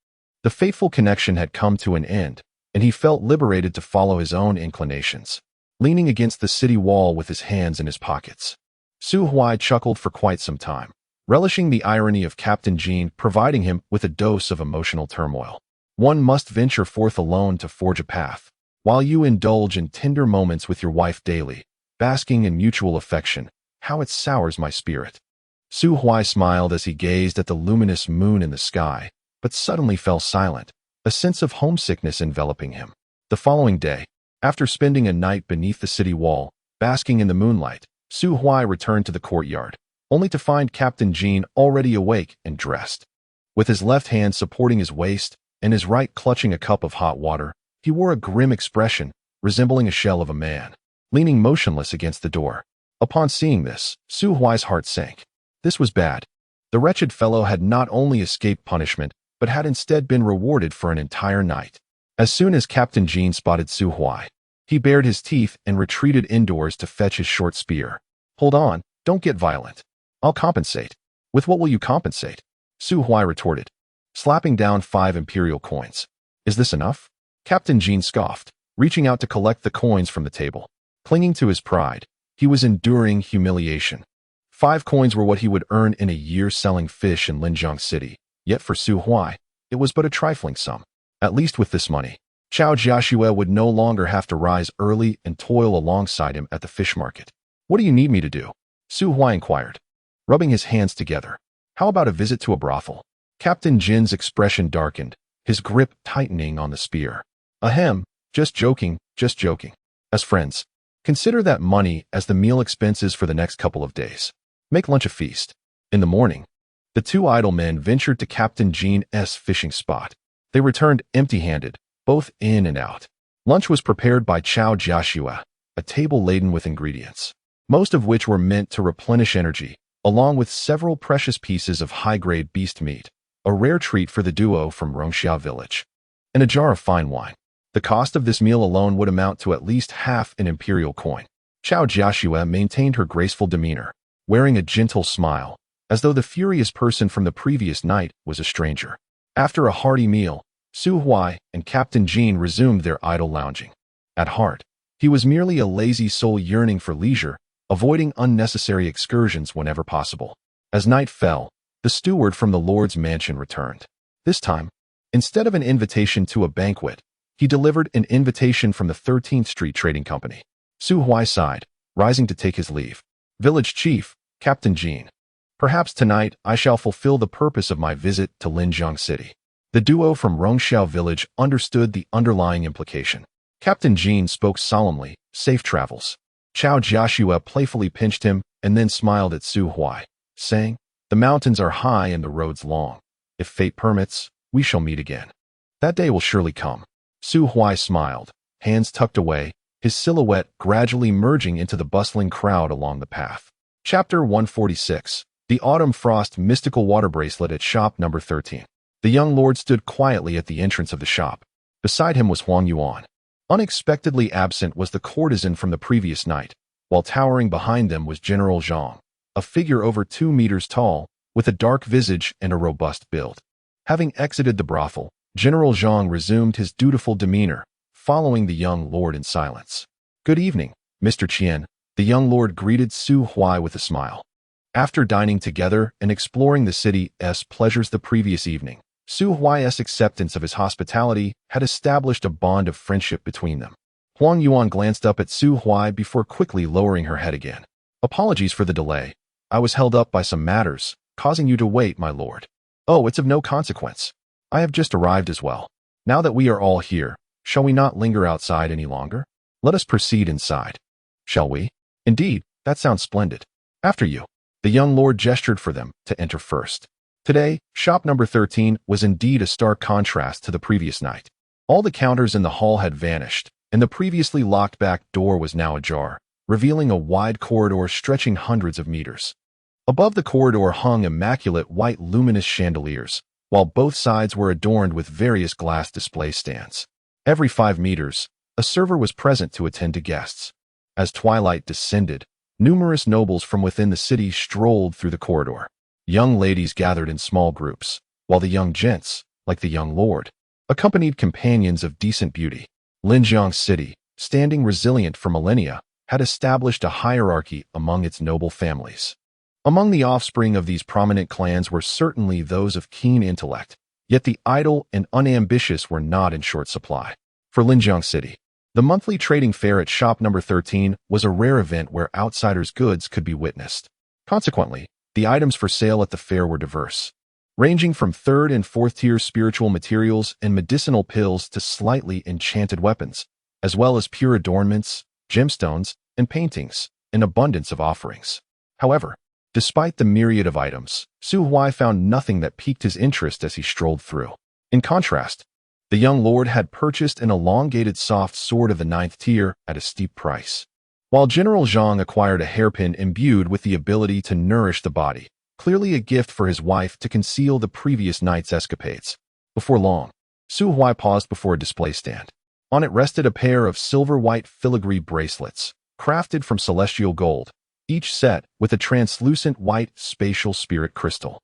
The fateful connection had come to an end, and he felt liberated to follow his own inclinations, leaning against the city wall with his hands in his pockets. Su Huai chuckled for quite some time, relishing the irony of Captain Jean providing him with a dose of emotional turmoil. One must venture forth alone to forge a path, while you indulge in tender moments with your wife daily, basking in mutual affection. How it sours my spirit. Su Huai smiled as he gazed at the luminous moon in the sky, but suddenly fell silent, a sense of homesickness enveloping him. The following day, after spending a night beneath the city wall, basking in the moonlight, Su Huai returned to the courtyard, only to find Captain Jean already awake and dressed. With his left hand supporting his waist and his right clutching a cup of hot water, he wore a grim expression, resembling a shell of a man, leaning motionless against the door. Upon seeing this, Su Huai's heart sank. This was bad. The wretched fellow had not only escaped punishment, but had instead been rewarded for an entire night. As soon as Captain Jean spotted Su Huai, he bared his teeth and retreated indoors to fetch his short spear. Hold on, don't get violent. I'll compensate. With what will you compensate? Su Huai retorted, slapping down 5 imperial coins. Is this enough? Captain Jean scoffed, reaching out to collect the coins from the table. Clinging to his pride, he was enduring humiliation. 5 coins were what he would earn in a year selling fish in Linjiang City, yet for Su Huai, it was but a trifling sum. At least with this money, Chao Jiaxue would no longer have to rise early and toil alongside him at the fish market. What do you need me to do? Su Huai inquired, rubbing his hands together. How about a visit to a brothel? Captain Jin's expression darkened, his grip tightening on the spear. Ahem, just joking, just joking. As friends, consider that money as the meal expenses for the next couple of days. Make lunch a feast. In the morning, the 2 idle men ventured to Captain Jean's fishing spot. They returned empty-handed, both in and out. Lunch was prepared by Chao Jiaxue, a table laden with ingredients, most of which were meant to replenish energy, along with several precious pieces of high-grade beast meat, a rare treat for the duo from Rongxia village, and a jar of fine wine. The cost of this meal alone would amount to at least half an imperial coin. Chao Jiaxue maintained her graceful demeanor, wearing a gentle smile, as though the furious person from the previous night was a stranger. After a hearty meal, Su Huai and Captain Jean resumed their idle lounging. At heart, he was merely a lazy soul yearning for leisure, avoiding unnecessary excursions whenever possible. As night fell, the steward from the Lord's mansion returned. This time, instead of an invitation to a banquet, he delivered an invitation from the 13th Street Trading Company. Su Huai sighed, rising to take his leave. Village Chief, Captain Jean. Perhaps tonight I shall fulfill the purpose of my visit to Linjiang City. The duo from Rongxiao village understood the underlying implication. Captain Jean spoke solemnly, safe travels. Chao Jiaxue playfully pinched him and then smiled at Su Huai, saying, the mountains are high and the roads long. If fate permits, we shall meet again. That day will surely come. Su Huai smiled, hands tucked away, his silhouette gradually merging into the bustling crowd along the path. Chapter 146. The Autumn Frost Mystical Water Bracelet at Shop Number 13. The young lord stood quietly at the entrance of the shop. Beside him was Huang Yuan. Unexpectedly absent was the courtesan from the previous night, while towering behind them was General Zhang, a figure over 2 meters tall, with a dark visage and a robust build. Having exited the brothel, General Zhang resumed his dutiful demeanor, following the young lord in silence. "Good evening, Mr. Qian," the young lord greeted Su Huai with a smile. After dining together and exploring the city's pleasures the previous evening, Su Huai's acceptance of his hospitality had established a bond of friendship between them. Huang Yuan glanced up at Su Huai before quickly lowering her head again. "Apologies for the delay. I was held up by some matters, causing you to wait, my lord." "Oh, it's of no consequence. I have just arrived as well. Now that we are all here, shall we not linger outside any longer? Let us proceed inside." "Shall we?" "Indeed, that sounds splendid. After you." The young lord gestured for them to enter first. Today, shop number 13 was indeed a stark contrast to the previous night. All the counters in the hall had vanished, and the previously locked back door was now ajar, revealing a wide corridor stretching hundreds of meters. Above the corridor hung immaculate white luminous chandeliers, while both sides were adorned with various glass display stands. Every 5 meters, a server was present to attend to guests. As twilight descended, numerous nobles from within the city strolled through the corridor. Young ladies gathered in small groups, while the young gents, like the young lord, accompanied companions of decent beauty. Linjiang City, standing resilient for millennia, had established a hierarchy among its noble families. Among the offspring of these prominent clans were certainly those of keen intellect, yet the idle and unambitious were not in short supply. For Linjiang City, the monthly trading fair at shop number 13 was a rare event where outsiders' goods could be witnessed. Consequently, the items for sale at the fair were diverse, ranging from 3rd and 4th tier spiritual materials and medicinal pills to slightly enchanted weapons, as well as pure adornments, gemstones, and paintings, an abundance of offerings. However, despite the myriad of items, Su Huai found nothing that piqued his interest as he strolled through. In contrast, the young lord had purchased an elongated soft sword of the 9th tier at a steep price, while General Zhang acquired a hairpin imbued with the ability to nourish the body, clearly a gift for his wife to conceal the previous night's escapades. Before long, Su Huai paused before a display stand. On it rested a pair of silver-white filigree bracelets, crafted from celestial gold, each set with a translucent white spatial spirit crystal,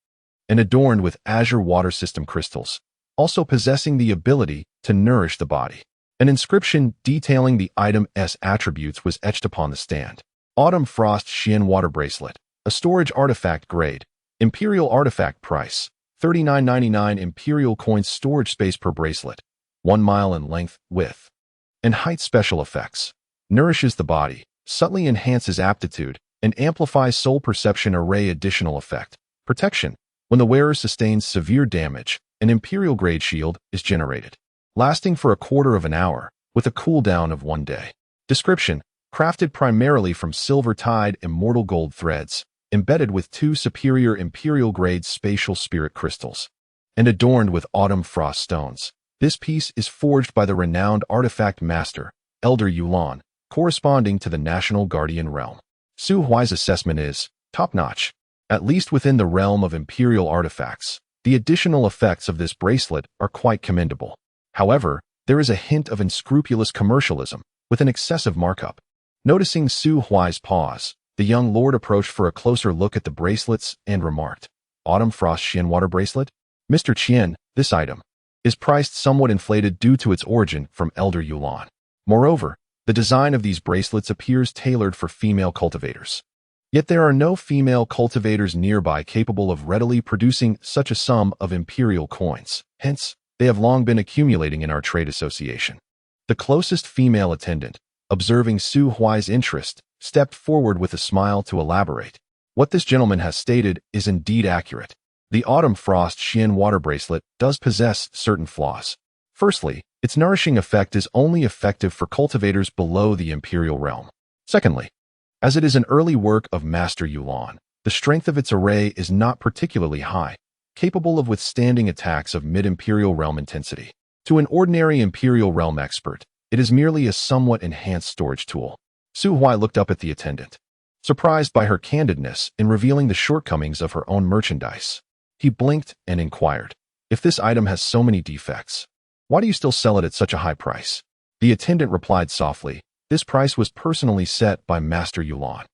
and adorned with azure water system crystals, also possessing the ability to nourish the body. An inscription detailing the item's attributes was etched upon the stand. Autumn Frost Xian Water Bracelet, a storage artifact grade, Imperial Artifact price, $39.99 Imperial coins storage space per bracelet, 1 mile in length, width, and height. Special effects. Nourishes the body, subtly enhances aptitude, and amplifies soul perception. Array additional effect. Protection. When the wearer sustains severe damage, an Imperial grade shield is generated, lasting for a quarter of an hour, with a cooldown of 1 day. Description. Crafted primarily from silver-tied immortal gold threads, embedded with 2 superior Imperial-grade spatial spirit crystals, and adorned with autumn frost stones. This piece is forged by the renowned artifact master, Elder Yulan, corresponding to the National Guardian realm. Su Huai's assessment is top-notch, at least within the realm of Imperial artifacts. The additional effects of this bracelet are quite commendable. However, there is a hint of unscrupulous commercialism, with an excessive markup. Noticing Su Huai's pause, the young lord approached for a closer look at the bracelets and remarked, "Autumn Frost Xian Water Bracelet? Mr. Qian, this item is priced somewhat inflated due to its origin from Elder Yulan. Moreover, the design of these bracelets appears tailored for female cultivators. Yet there are no female cultivators nearby capable of readily producing such a sum of Imperial coins. Hence, they have long been accumulating in our trade association." The closest female attendant, observing Su Huai's interest, stepped forward with a smile to elaborate. "What this gentleman has stated is indeed accurate. The Autumn Frost Xian Water Bracelet does possess certain flaws. Firstly, its nourishing effect is only effective for cultivators below the Imperial realm. Secondly, as it is an early work of Master Yulan, the strength of its array is not particularly high, capable of withstanding attacks of mid-Imperial realm intensity. To an ordinary Imperial Realm expert, it is merely a somewhat enhanced storage tool. Su Huai looked up at the attendant, surprised by her candidness in revealing the shortcomings of her own merchandise. He blinked and inquired, "If this item has so many defects, why do you still sell it at such a high price?" The attendant replied softly, "This price was personally set by Master Yulan.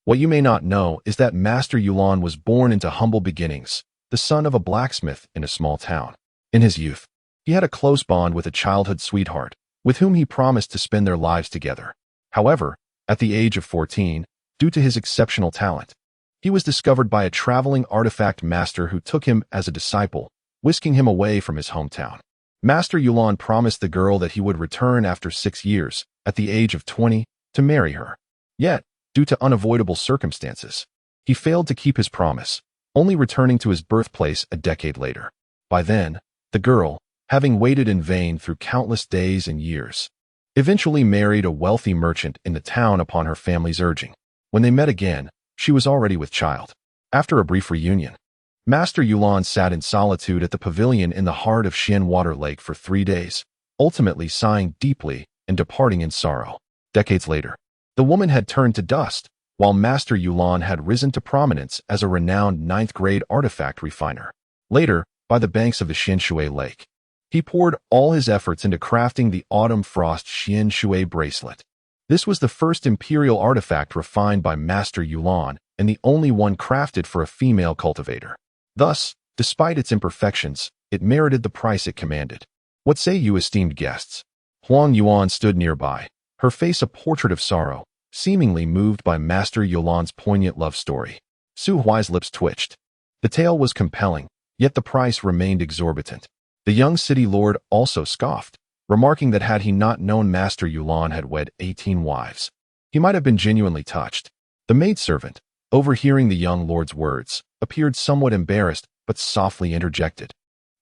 What you may not know is that Master Yulan was born into humble beginnings, the son of a blacksmith in a small town. In his youth, he had a close bond with a childhood sweetheart, with whom he promised to spend their lives together. However, at the age of 14, due to his exceptional talent, he was discovered by a traveling artifact master who took him as a disciple, whisking him away from his hometown. Master Yulan promised the girl that he would return after 6 years, at the age of 20, to marry her. Yet, due to unavoidable circumstances, he failed to keep his promise, only returning to his birthplace a decade later. By then, the girl, having waited in vain through countless days and years, eventually married a wealthy merchant in the town upon her family's urging. When they met again, she was already with child. After a brief reunion, Master Yulan sat in solitude at the pavilion in the heart of Xian Water Lake for 3 days, ultimately sighing deeply and departing in sorrow. Decades later, the woman had turned to dust, while Master Yulan had risen to prominence as a renowned 9th-grade artifact refiner. Later, by the banks of the Xianshui Lake, he poured all his efforts into crafting the Autumn Frost Xianshui bracelet. This was the first imperial artifact refined by Master Yulan and the only one crafted for a female cultivator. Thus, despite its imperfections, it merited the price it commanded. What say you, esteemed guests? Huang Yuan stood nearby, her face a portrait of sorrow, seemingly moved by Master Yulan's poignant love story. Su Huai's lips twitched. The tale was compelling, yet the price remained exorbitant. The young city lord also scoffed, remarking that had he not known Master Yulan had wed 18 wives, he might have been genuinely touched. The maidservant, overhearing the young lord's words, appeared somewhat embarrassed but softly interjected,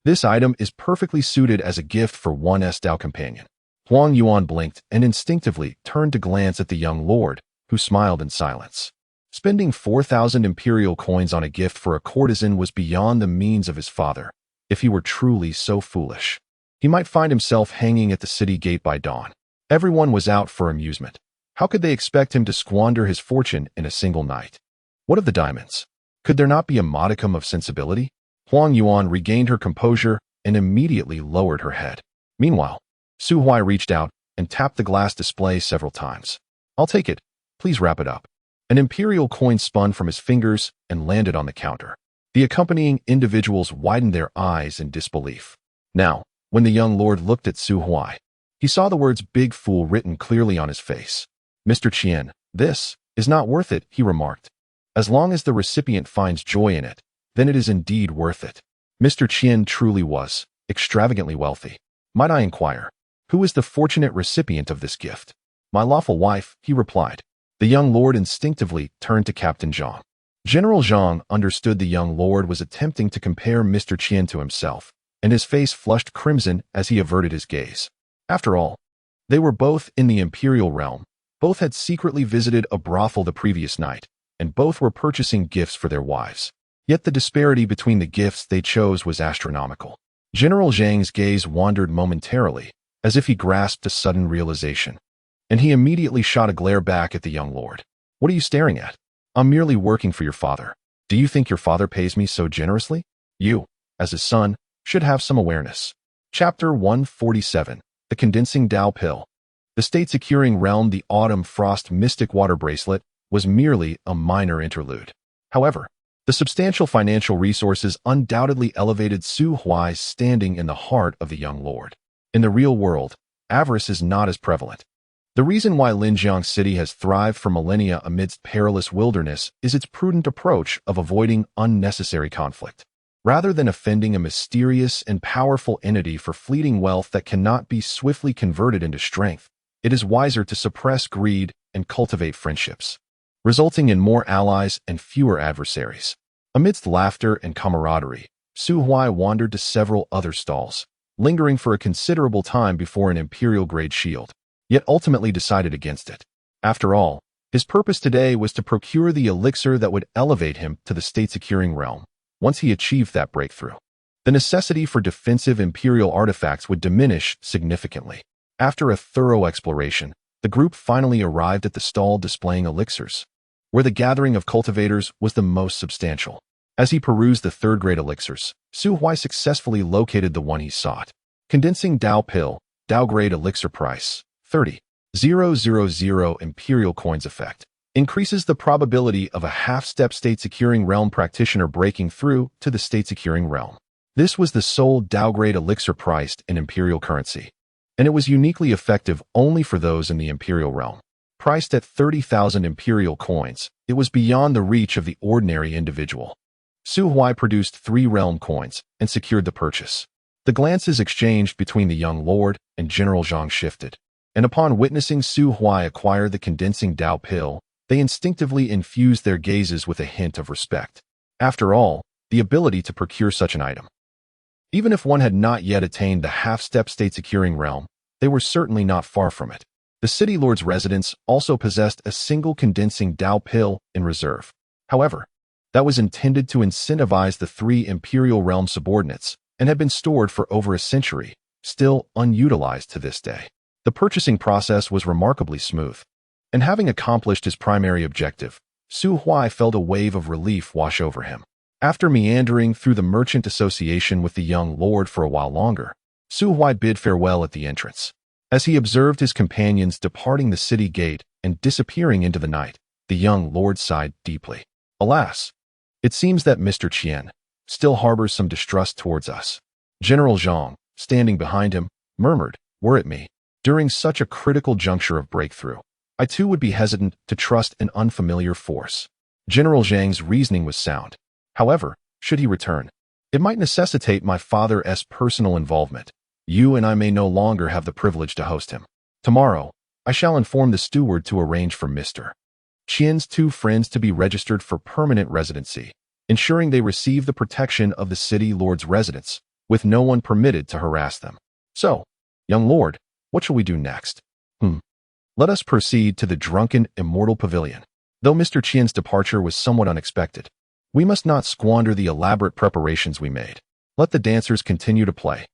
"This item is perfectly suited as a gift for one Estao companion." Huang Yuan blinked and instinctively turned to glance at the young lord, who smiled in silence. Spending 4,000 imperial coins on a gift for a courtesan was beyond the means of his father. If he were truly so foolish, he might find himself hanging at the city gate by dawn. Everyone was out for amusement. How could they expect him to squander his fortune in a single night? What of the diamonds? Could there not be a modicum of sensibility? Huang Yuan regained her composure and immediately lowered her head. Meanwhile, Su Huai reached out and tapped the glass display several times. "I'll take it. Please wrap it up." An imperial coin spun from his fingers and landed on the counter. The accompanying individuals widened their eyes in disbelief. Now, when the young lord looked at Su Huai, he saw the words "big fool" written clearly on his face. "Mr. Qian, this is not worth it," he remarked. "As long as the recipient finds joy in it, then it is indeed worth it." Mr. Qian truly was extravagantly wealthy. "Might I inquire, who is the fortunate recipient of this gift?" "My lawful wife," he replied. The young lord instinctively turned to Captain Zhang. General Zhang understood the young lord was attempting to compare Mr. Qian to himself, and his face flushed crimson as he averted his gaze. After all, they were both in the imperial realm, both had secretly visited a brothel the previous night, and both were purchasing gifts for their wives. Yet the disparity between the gifts they chose was astronomical. General Zhang's gaze wandered momentarily, as if he grasped a sudden realization, and he immediately shot a glare back at the young lord. "What are you staring at? I'm merely working for your father. Do you think your father pays me so generously? You, as his son, should have some awareness." Chapter 147, The Condensing Dao Pill. The state-securing realm, the Autumn Frost Mystic Water Bracelet, was merely a minor interlude. However, the substantial financial resources undoubtedly elevated Su Huai's standing in the heart of the young lord. In the real world, avarice is not as prevalent. The reason why Linjiang City has thrived for millennia amidst perilous wilderness is its prudent approach of avoiding unnecessary conflict. Rather than offending a mysterious and powerful entity for fleeting wealth that cannot be swiftly converted into strength, it is wiser to suppress greed and cultivate friendships, resulting in more allies and fewer adversaries. Amidst laughter and camaraderie, Su Huai wandered to several other stalls, lingering for a considerable time before an imperial-grade shield, yet ultimately decided against it. After all, his purpose today was to procure the elixir that would elevate him to the state-securing realm. Once he achieved that breakthrough, the necessity for defensive imperial artifacts would diminish significantly. After a thorough exploration, the group finally arrived at the stall displaying elixirs, where the gathering of cultivators was the most substantial. As he perused the third-grade elixirs, Su Huai successfully located the one he sought. Condensing Dao Pill, Dao-grade elixir price, 30,000 imperial coins effect. Increases the probability of a half-step state-securing realm practitioner breaking through to the state-securing realm. This was the sole Dao-grade elixir priced in imperial currency, and it was uniquely effective only for those in the imperial realm. Priced at 30,000 imperial coins, it was beyond the reach of the ordinary individual. Su Huai produced 3 realm coins and secured the purchase. The glances exchanged between the young lord and General Zhang shifted, and upon witnessing Su Huai acquire the condensing Dao Pill, they instinctively infused their gazes with a hint of respect. After all, the ability to procure such an item. Even if one had not yet attained the half-step state-securing realm, they were certainly not far from it. The city lord's residence also possessed a single condensing Dao Pill in reserve. However, that was intended to incentivize the 3 imperial realm subordinates and had been stored for over a century, still unutilized to this day. The purchasing process was remarkably smooth, and having accomplished his primary objective, Su Huai felt a wave of relief wash over him. After meandering through the merchant association with the young lord for a while longer, Su Huai bid farewell at the entrance. As he observed his companions departing the city gate and disappearing into the night, the young lord sighed deeply. Alas, it seems that Mr. Qian still harbors some distrust towards us. General Zhang, standing behind him, murmured, "Were it me, during such a critical juncture of breakthrough, I too would be hesitant to trust an unfamiliar force." General Zhang's reasoning was sound. However, should he return, it might necessitate my father's personal involvement. You and I may no longer have the privilege to host him. Tomorrow, I shall inform the steward to arrange for Mr. Qian's 2 friends to be registered for permanent residency, ensuring they receive the protection of the city lord's residence, with no one permitted to harass them. So, young lord, what shall we do next? Let us proceed to the drunken Immortal Pavilion. Though Mr. Qian's departure was somewhat unexpected, we must not squander the elaborate preparations we made. Let the dancers continue to play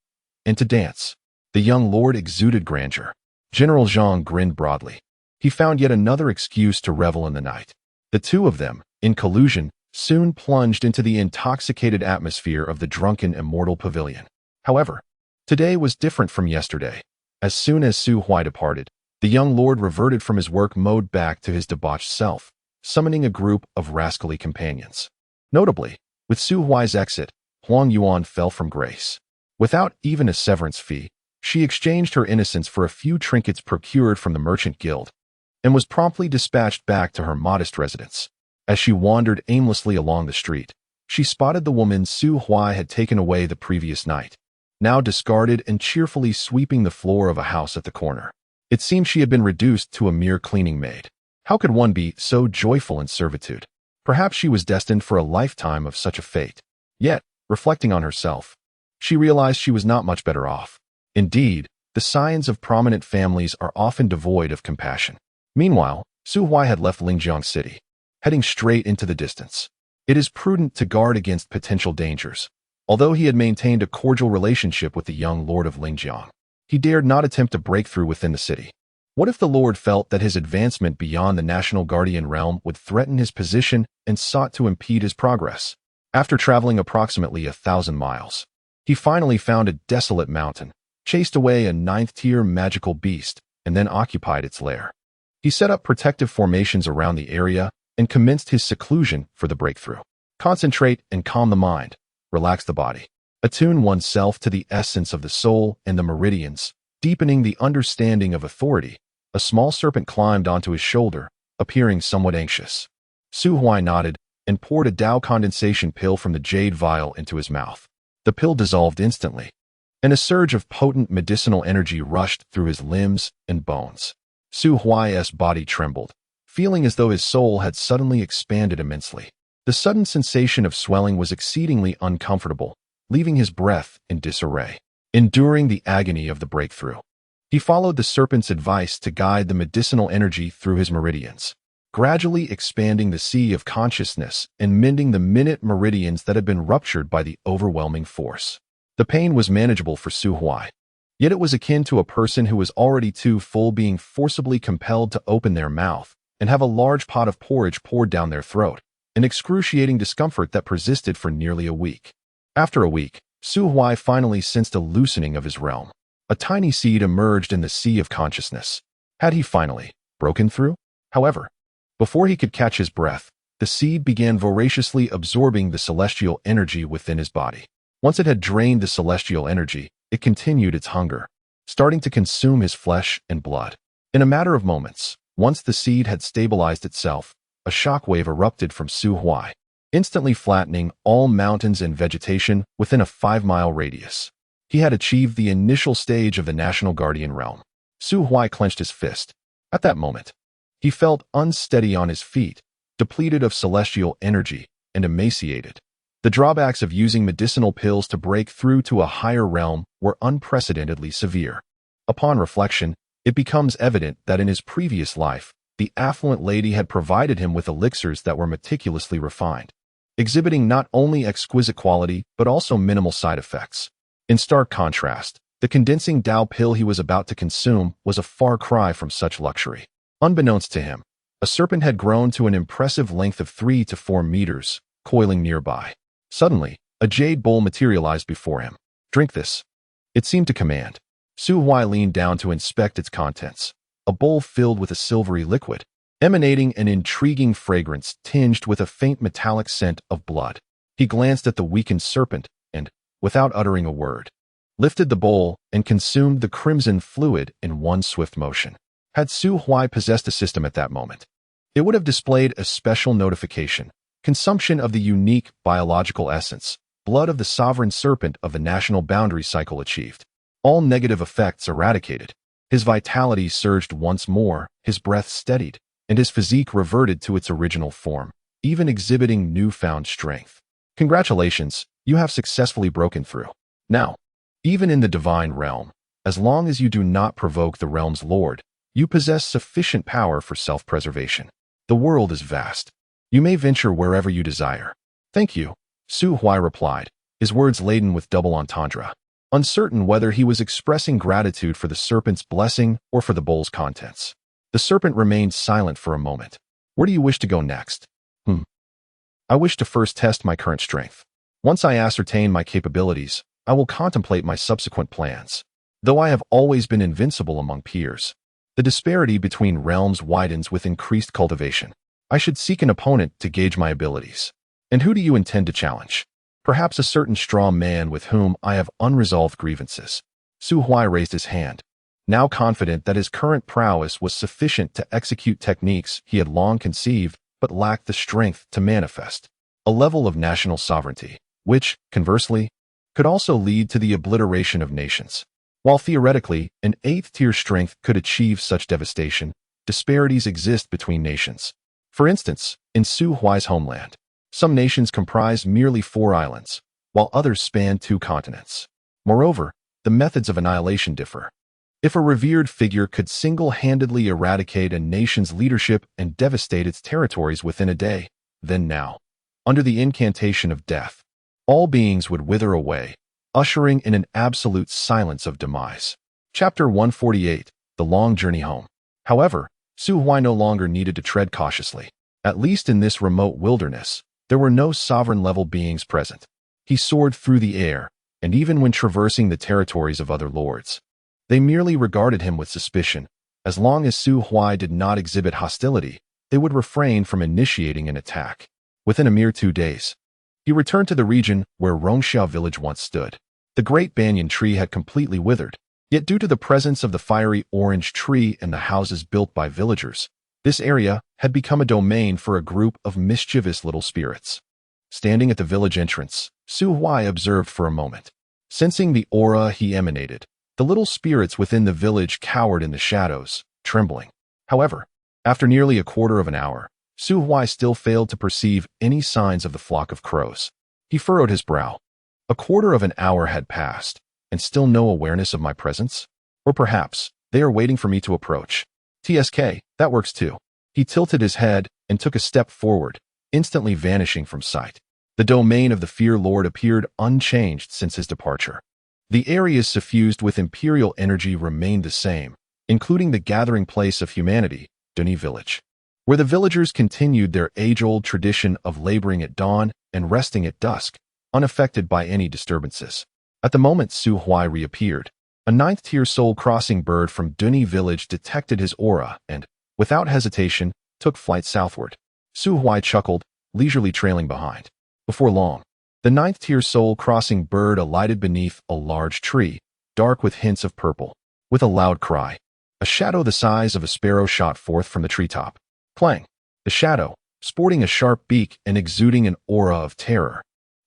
and to dance. The young lord exuded grandeur. General Zhang grinned broadly. He found yet another excuse to revel in the night. The 2 of them, in collusion, soon plunged into the intoxicated atmosphere of the drunken Immortal Pavilion. However, today was different from yesterday. As soon as Su Huai departed, the young lord reverted from his work mode back to his debauched self, summoning a group of rascally companions. Notably, with Su Huai's exit, Huang Yuan fell from grace. Without even a severance fee, she exchanged her innocence for a few trinkets procured from the merchant guild, and was promptly dispatched back to her modest residence. As she wandered aimlessly along the street, she spotted the woman Su Huai had taken away the previous night, now discarded and cheerfully sweeping the floor of a house at the corner. It seemed she had been reduced to a mere cleaning maid. How could one be so joyful in servitude? Perhaps she was destined for a lifetime of such a fate. Yet, reflecting on herself, she realized she was not much better off. Indeed, the scions of prominent families are often devoid of compassion. Meanwhile, Su Huai had left Lingjiang City, heading straight into the distance. It is prudent to guard against potential dangers. Although he had maintained a cordial relationship with the young lord of Lingjiang, he dared not attempt to break through within the city. What if the lord felt that his advancement beyond the national guardian realm would threaten his position and sought to impede his progress? After traveling approximately 1,000 miles, he finally found a desolate mountain, chased away a 9th-tier magical beast, and then occupied its lair. He set up protective formations around the area and commenced his seclusion for the breakthrough. Concentrate and calm the mind, relax the body. Attune oneself to the essence of the soul and the meridians, deepening the understanding of authority. A small serpent climbed onto his shoulder, appearing somewhat anxious. Su Huai nodded and poured a Dao condensation pill from the jade vial into his mouth. The pill dissolved instantly, and a surge of potent medicinal energy rushed through his limbs and bones. Su Huai's body trembled, feeling as though his soul had suddenly expanded immensely. The sudden sensation of swelling was exceedingly uncomfortable, leaving his breath in disarray. Enduring the agony of the breakthrough, he followed the serpent's advice to guide the medicinal energy through his meridians, gradually expanding the sea of consciousness and mending the minute meridians that had been ruptured by the overwhelming force. The pain was manageable for Su Huai, yet it was akin to a person who was already too full being forcibly compelled to open their mouth and have a large pot of porridge poured down their throat, an excruciating discomfort that persisted for nearly a week. After a week, Su Huai finally sensed a loosening of his realm. A tiny seed emerged in the sea of consciousness. Had he finally broken through? However, before he could catch his breath, the seed began voraciously absorbing the celestial energy within his body. Once it had drained the celestial energy, it continued its hunger, starting to consume his flesh and blood. In a matter of moments, once the seed had stabilized itself, a shockwave erupted from Su Huai, instantly flattening all mountains and vegetation within a 5-mile radius. He had achieved the initial stage of the National Guardian realm. Su Huai clenched his fist. At that moment, he felt unsteady on his feet, depleted of celestial energy, and emaciated. The drawbacks of using medicinal pills to break through to a higher realm were unprecedentedly severe. Upon reflection, it becomes evident that in his previous life, the affluent lady had provided him with elixirs that were meticulously refined, exhibiting not only exquisite quality but also minimal side effects. In stark contrast, the condensing Tao pill he was about to consume was a far cry from such luxury. Unbeknownst to him, a serpent had grown to an impressive length of 3 to 4 meters, coiling nearby. Suddenly, a jade bowl materialized before him. "Drink this," it seemed to command. Su Huai leaned down to inspect its contents. A bowl filled with a silvery liquid, emanating an intriguing fragrance tinged with a faint metallic scent of blood. He glanced at the weakened serpent and, without uttering a word, lifted the bowl and consumed the crimson fluid in one swift motion. Had Su Huai possessed a system at that moment, it would have displayed a special notification: consumption of the unique biological essence, blood of the sovereign serpent of the national boundary cycle achieved. All negative effects eradicated. His vitality surged once more, his breath steadied, and his physique reverted to its original form, even exhibiting newfound strength. Congratulations, you have successfully broken through. Now, even in the divine realm, as long as you do not provoke the realm's lord, you possess sufficient power for self-preservation. The world is vast. You may venture wherever you desire. Thank you, Su Huai replied, his words laden with double entendre, uncertain whether he was expressing gratitude for the serpent's blessing or for the bowl's contents. The serpent remained silent for a moment. Where do you wish to go next? I wish to first test my current strength. Once I ascertain my capabilities, I will contemplate my subsequent plans. Though I have always been invincible among peers, the disparity between realms widens with increased cultivation. I should seek an opponent to gauge my abilities. And who do you intend to challenge? Perhaps a certain straw man with whom I have unresolved grievances. Su Huai raised his hand, now confident that his current prowess was sufficient to execute techniques he had long conceived but lacked the strength to manifest. A level of national sovereignty, which, conversely, could also lead to the obliteration of nations. While theoretically, an 8th-tier strength could achieve such devastation, disparities exist between nations. For instance, in Su Huai's homeland, some nations comprise merely 4 islands, while others span 2 continents. Moreover, the methods of annihilation differ. If a revered figure could single-handedly eradicate a nation's leadership and devastate its territories within a day, then now, under the incantation of death, all beings would wither away, ushering in an absolute silence of demise. Chapter 148, The Long Journey Home. However, Su Huai no longer needed to tread cautiously. At least in this remote wilderness, there were no sovereign-level beings present. He soared through the air, and even when traversing the territories of other lords, they merely regarded him with suspicion. As long as Su Huai did not exhibit hostility, they would refrain from initiating an attack. Within a mere 2 days, he returned to the region where Rongxiao village once stood. The great banyan tree had completely withered, yet due to the presence of the fiery orange tree and the houses built by villagers, this area had become a domain for a group of mischievous little spirits. Standing at the village entrance, Su Huai observed for a moment. Sensing the aura he emanated, the little spirits within the village cowered in the shadows, trembling. However, after nearly a quarter of an hour, Su Huai still failed to perceive any signs of the flock of crows. He furrowed his brow. A quarter of an hour had passed, and still no awareness of my presence? Or perhaps, they are waiting for me to approach. TSK, that works too. He tilted his head and took a step forward, instantly vanishing from sight. The domain of the Fear Lord appeared unchanged since his departure. The areas suffused with imperial energy remained the same, including the gathering place of humanity, Duni village, where the villagers continued their age-old tradition of laboring at dawn and resting at dusk, unaffected by any disturbances. At the moment Su Huai reappeared, a ninth-tier soul-crossing bird from Duni village detected his aura and, without hesitation, took flight southward. Su Huai chuckled, leisurely trailing behind. Before long, the ninth-tier soul-crossing bird alighted beneath a large tree, dark with hints of purple. With a loud cry, a shadow the size of a sparrow shot forth from the treetop. Clang! The shadow, sporting a sharp beak and exuding an aura of terror,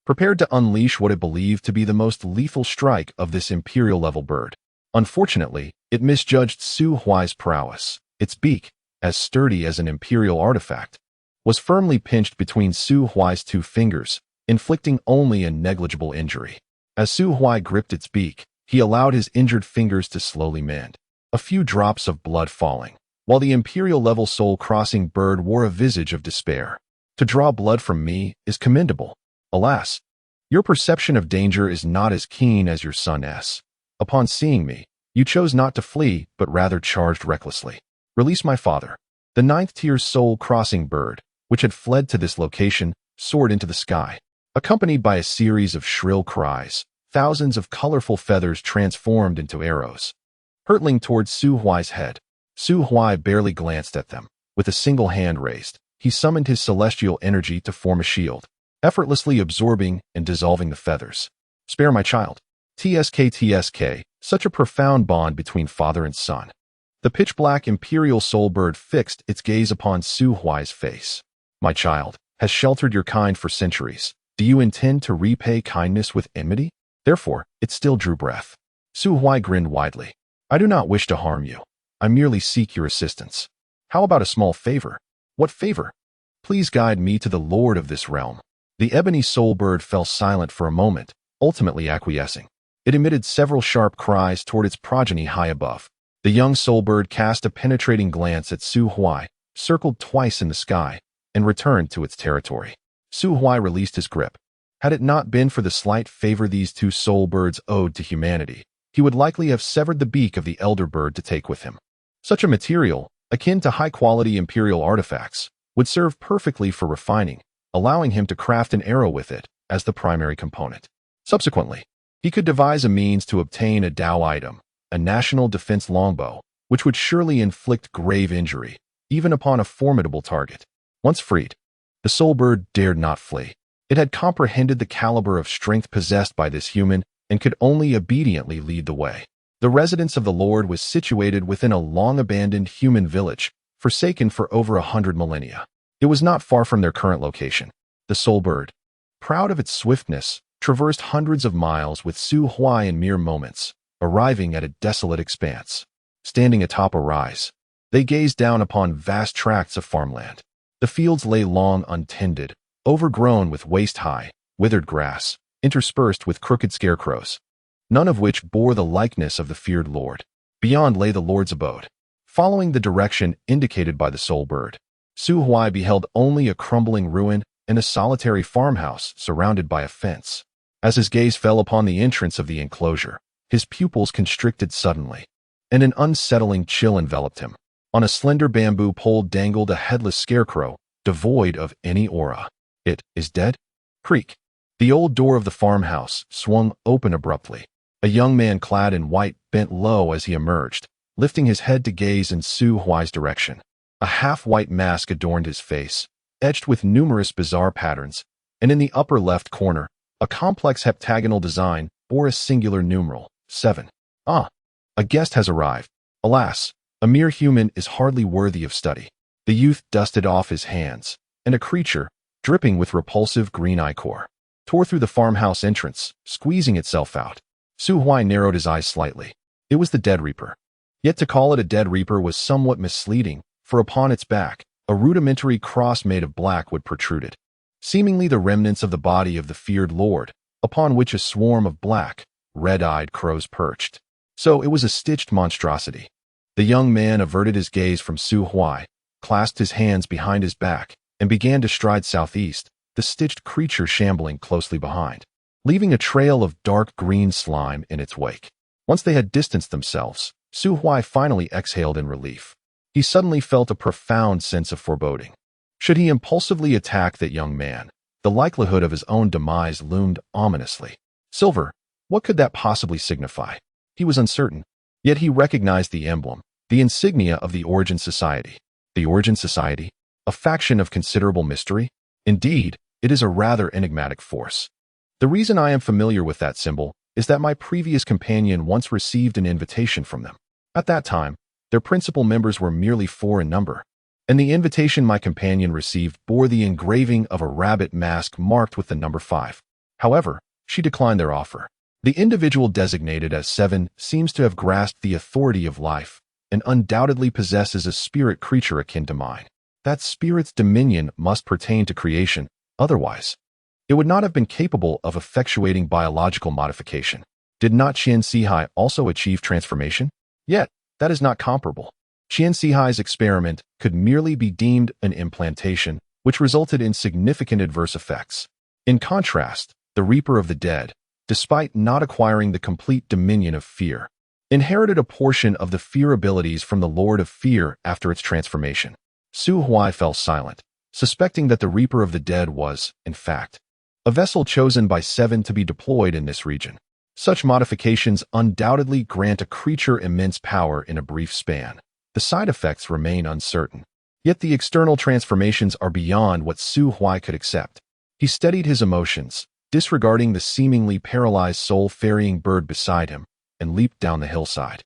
prepared to unleash what it believed to be the most lethal strike of this imperial-level bird. Unfortunately, it misjudged Su Huai's prowess. Its beak, as sturdy as an imperial artifact, was firmly pinched between Su Huai's two fingers, inflicting only a negligible injury. As Su Huai gripped its beak, he allowed his injured fingers to slowly mend, a few drops of blood falling, while the imperial-level soul-crossing bird wore a visage of despair. To draw blood from me is commendable. Alas, your perception of danger is not as keen as your son's. Upon seeing me, you chose not to flee, but rather charged recklessly. Release my father. The ninth-tier soul-crossing bird, which had fled to this location, soared into the sky, accompanied by a series of shrill cries. Thousands of colorful feathers transformed into arrows, hurtling towards Su Huai's head. Su Huai barely glanced at them. With a single hand raised, he summoned his celestial energy to form a shield, effortlessly absorbing and dissolving the feathers. Spare my child. TSK, such a profound bond between father and son. The pitch-black imperial soul bird fixed its gaze upon Su Huai's face. My child has sheltered your kind for centuries. Do you intend to repay kindness with enmity? Therefore, it still drew breath. Su Huai grinned widely. I do not wish to harm you. I merely seek your assistance. How about a small favor? What favor? Please guide me to the lord of this realm. The ebony soul bird fell silent for a moment, ultimately acquiescing. It emitted several sharp cries toward its progeny high above. The young soul bird cast a penetrating glance at Su Huai, circled twice in the sky, and returned to its territory. Su Huai released his grip. Had it not been for the slight favor these two soul birds owed to humanity, he would likely have severed the beak of the elder bird to take with him. Such a material, akin to high-quality imperial artifacts, would serve perfectly for refining, allowing him to craft an arrow with it as the primary component. Subsequently, he could devise a means to obtain a Dao item, a national defense longbow, which would surely inflict grave injury, even upon a formidable target. Once freed, the soul bird dared not flee. It had comprehended the caliber of strength possessed by this human and could only obediently lead the way. The residence of the Lord was situated within a long-abandoned human village, forsaken for over 100 millennia. It was not far from their current location. The soul bird, proud of its swiftness, traversed hundreds of miles with Su Huai in mere moments, arriving at a desolate expanse. Standing atop a rise, they gazed down upon vast tracts of farmland. The fields lay long untended, overgrown with waist-high, withered grass, interspersed with crooked scarecrows, none of which bore the likeness of the feared lord. Beyond lay the lord's abode. Following the direction indicated by the soul bird, Su Huai beheld only a crumbling ruin and a solitary farmhouse surrounded by a fence. As his gaze fell upon the entrance of the enclosure, his pupils constricted suddenly, and an unsettling chill enveloped him. On a slender bamboo pole dangled a headless scarecrow, devoid of any aura. It is dead? Creak. The old door of the farmhouse swung open abruptly. A young man clad in white bent low as he emerged, lifting his head to gaze in Su Huai's direction. A half-white mask adorned his face, etched with numerous bizarre patterns, and in the upper left corner, a complex heptagonal design bore a singular numeral, 7. Ah, a guest has arrived. Alas, a mere human is hardly worthy of study. The youth dusted off his hands, and a creature, dripping with repulsive green ichor, tore through the farmhouse entrance, squeezing itself out. Su Huai narrowed his eyes slightly. It was the Dead Reaper. Yet to call it a Dead Reaper was somewhat misleading, for upon its back, a rudimentary cross made of black wood protruded, seemingly the remnants of the body of the feared lord, upon which a swarm of black, red-eyed crows perched. So it was a stitched monstrosity. The young man averted his gaze from Su Huai, clasped his hands behind his back, and began to stride southeast, the stitched creature shambling closely behind. leaving a trail of dark green slime in its wake. Once they had distanced themselves, Su Huai finally exhaled in relief. He suddenly felt a profound sense of foreboding. Should he impulsively attack that young man, the likelihood of his own demise loomed ominously. Silver, what could that possibly signify? He was uncertain, yet he recognized the emblem, the insignia of the Origin Society. The Origin Society? A faction of considerable mystery? Indeed, it is a rather enigmatic force. The reason I am familiar with that symbol is that my previous companion once received an invitation from them. At that time, their principal members were merely 4 in number, and the invitation my companion received bore the engraving of a rabbit mask marked with the number 5. However, she declined their offer. The individual designated as 7 seems to have grasped the authority of life and undoubtedly possesses a spirit creature akin to mine. That spirit's dominion must pertain to creation, otherwise, it would not have been capable of effectuating biological modification. Did not Su Huai also achieve transformation? Yet, that is not comparable. Su Huai's experiment could merely be deemed an implantation, which resulted in significant adverse effects. In contrast, the Reaper of the Dead, despite not acquiring the complete dominion of fear, inherited a portion of the fear abilities from the Lord of Fear after its transformation. Su Huai fell silent, suspecting that the Reaper of the Dead was, in fact, a vessel chosen by 7 to be deployed in this region. Such modifications undoubtedly grant a creature immense power in a brief span. The side effects remain uncertain. Yet the external transformations are beyond what Su Huai could accept. He steadied his emotions, disregarding the seemingly paralyzed soul-ferrying bird beside him, and leaped down the hillside,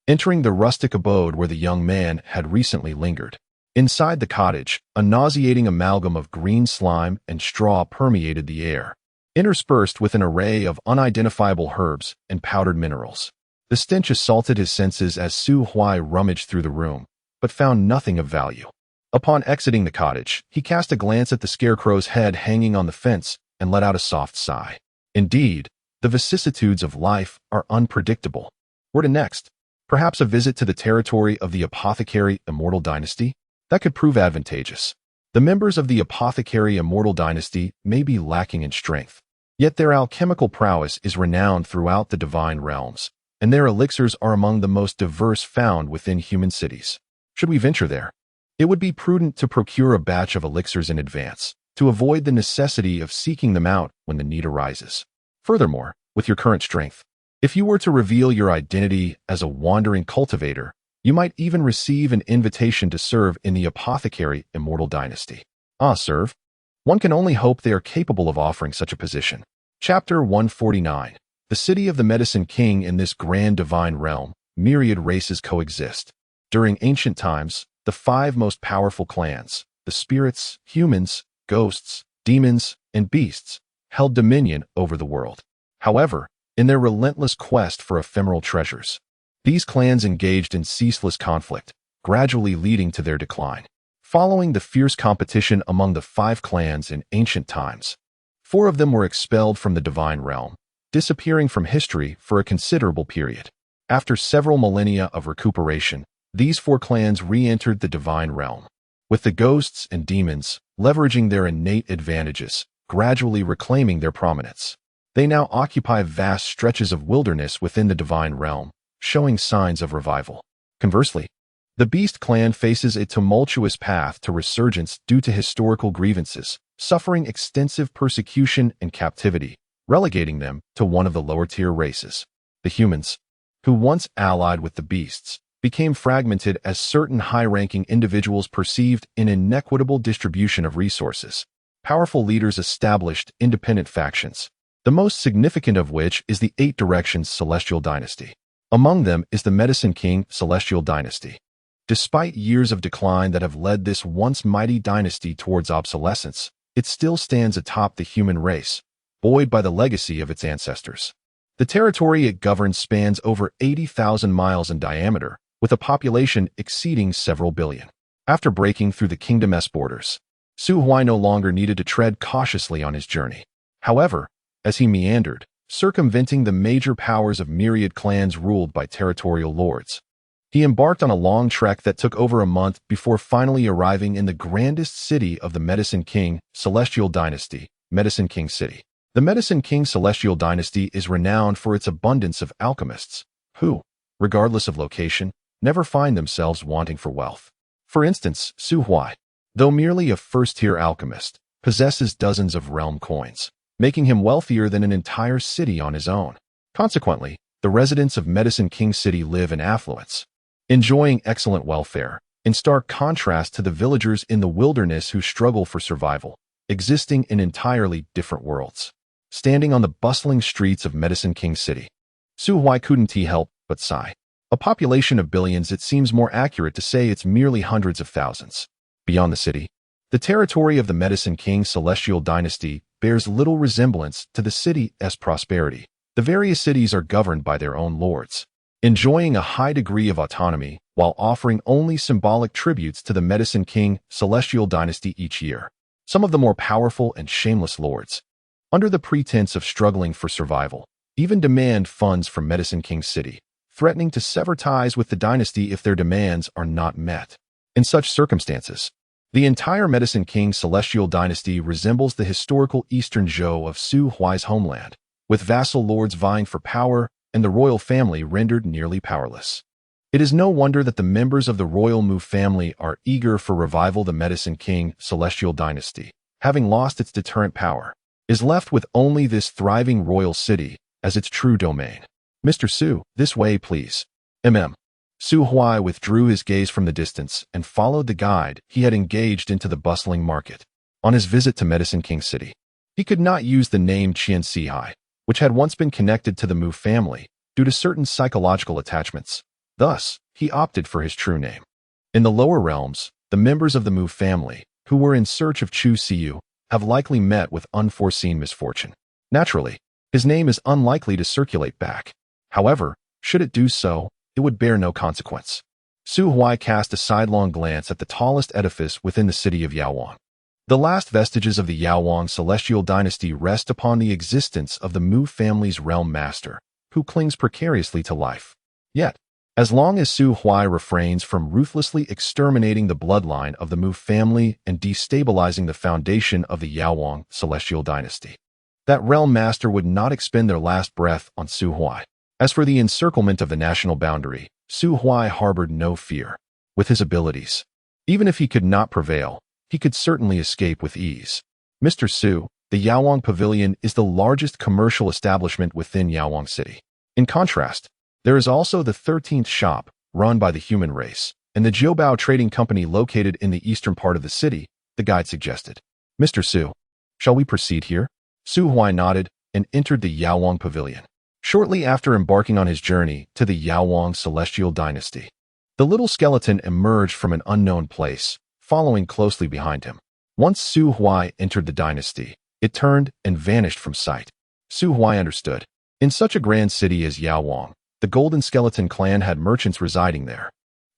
entering the rustic abode where the young man had recently lingered. Inside the cottage, a nauseating amalgam of green slime and straw permeated the air, interspersed with an array of unidentifiable herbs and powdered minerals. The stench assaulted his senses as Su Huai rummaged through the room, but found nothing of value. Upon exiting the cottage, he cast a glance at the scarecrow's head hanging on the fence and let out a soft sigh. Indeed, the vicissitudes of life are unpredictable. Where to next? Perhaps a visit to the territory of the apothecary Immortal Dynasty? That could prove advantageous. The members of the apothecary Immortal Dynasty may be lacking in strength, yet their alchemical prowess is renowned throughout the divine realms, and their elixirs are among the most diverse found within human cities. Should we venture there? It would be prudent to procure a batch of elixirs in advance, to avoid the necessity of seeking them out when the need arises. Furthermore, with your current strength, if you were to reveal your identity as a wandering cultivator, you might even receive an invitation to serve in the apothecary Immortal Dynasty. Serve? One can only hope they are capable of offering such a position. Chapter 149. The city of the Medicine King. In this grand divine realm, myriad races coexist. During ancient times, the 5 most powerful clans, the spirits, humans, ghosts, demons, and beasts, held dominion over the world. However, in their relentless quest for ephemeral treasures, these clans engaged in ceaseless conflict, gradually leading to their decline. Following the fierce competition among the 5 clans in ancient times, 4 of them were expelled from the divine realm, disappearing from history for a considerable period. After several millennia of recuperation, these 4 clans re-entered the divine realm, with the ghosts and demons leveraging their innate advantages, gradually reclaiming their prominence. They now occupy vast stretches of wilderness within the divine realm, showing signs of revival. Conversely, the Beast clan faces a tumultuous path to resurgence due to historical grievances, suffering extensive persecution and captivity, relegating them to one of the lower-tier races. The humans, who once allied with the beasts, became fragmented as certain high-ranking individuals perceived an inequitable distribution of resources. Powerful leaders established independent factions, the most significant of which is the 8 Directions Celestial Dynasty. Among them is the Medicine King Celestial Dynasty. Despite years of decline that have led this once mighty dynasty towards obsolescence, it still stands atop the human race, buoyed by the legacy of its ancestors. The territory it governs spans over 80,000 miles in diameter, with a population exceeding several billion. After breaking through the kingdom's borders, Su Huai no longer needed to tread cautiously on his journey. However, as he meandered, circumventing the major powers of myriad clans ruled by territorial lords, he embarked on a long trek that took over a month before finally arriving in the grandest city of the Medicine King Celestial Dynasty, Medicine King City. The Medicine King Celestial Dynasty is renowned for its abundance of alchemists, who, regardless of location, never find themselves wanting for wealth. For instance, Su Huai, though merely a first-tier alchemist, possesses dozens of realm coins, making him wealthier than an entire city on his own. Consequently, the residents of Medicine King City live in affluence, enjoying excellent welfare, in stark contrast to the villagers in the wilderness who struggle for survival, existing in entirely different worlds. Standing on the bustling streets of Medicine King City, Su Huai couldn't help but sigh. A population of billions, it seems more accurate to say it's merely hundreds of thousands. Beyond the city, the territory of the Medicine King Celestial Dynasty bears little resemblance to the city's prosperity. The various cities are governed by their own lords, enjoying a high degree of autonomy while offering only symbolic tributes to the Medicine King Celestial Dynasty each year. Some of the more powerful and shameless lords, under the pretense of struggling for survival, even demand funds from Medicine King City, threatening to sever ties with the dynasty if their demands are not met. In such circumstances, the entire Medicine King Celestial Dynasty resembles the historical eastern Zhou of Su Huai's homeland, with vassal lords vying for power and the royal family rendered nearly powerless. It is no wonder that the members of the royal Mu family are eager for revival. The Medicine King Celestial Dynasty, having lost its deterrent power, is left with only this thriving royal city as its true domain. Mr. Su, this way, please. Su Huai withdrew his gaze from the distance and followed the guide he had engaged into the bustling market. On his visit to Medicine King City, he could not use the name Qian Sihai, which had once been connected to the Mu family due to certain psychological attachments. Thus, he opted for his true name. In the lower realms, the members of the Mu family, who were in search of Chu Siyu, have likely met with unforeseen misfortune. Naturally, his name is unlikely to circulate back. However, should it do so, it would bear no consequence. Su Huai cast a sidelong glance at the tallest edifice within the city of Yaowang. The last vestiges of the Yaowang Celestial Dynasty rest upon the existence of the Mu family's realm master, who clings precariously to life. Yet, as long as Su Huai refrains from ruthlessly exterminating the bloodline of the Mu family and destabilizing the foundation of the Yaowang Celestial Dynasty, that realm master would not expend their last breath on Su Huai. As for the encirclement of the national boundary, Su Huai harbored no fear. With his abilities, even if he could not prevail, he could certainly escape with ease. Mr. Su, the Yaowang Pavilion is the largest commercial establishment within Yaowang City. In contrast, there is also the 13th shop, run by the human race, and the Jiubao Trading Company located in the eastern part of the city, the guide suggested. Mr. Su, shall we proceed here? Su Huai nodded and entered the Yaowang Pavilion. Shortly after embarking on his journey to the Yaowang Celestial Dynasty, the little skeleton emerged from an unknown place, following closely behind him. Once Su Huai entered the dynasty, it turned and vanished from sight. Su Huai understood. In such a grand city as Yaowang, the Golden Skeleton clan had merchants residing there,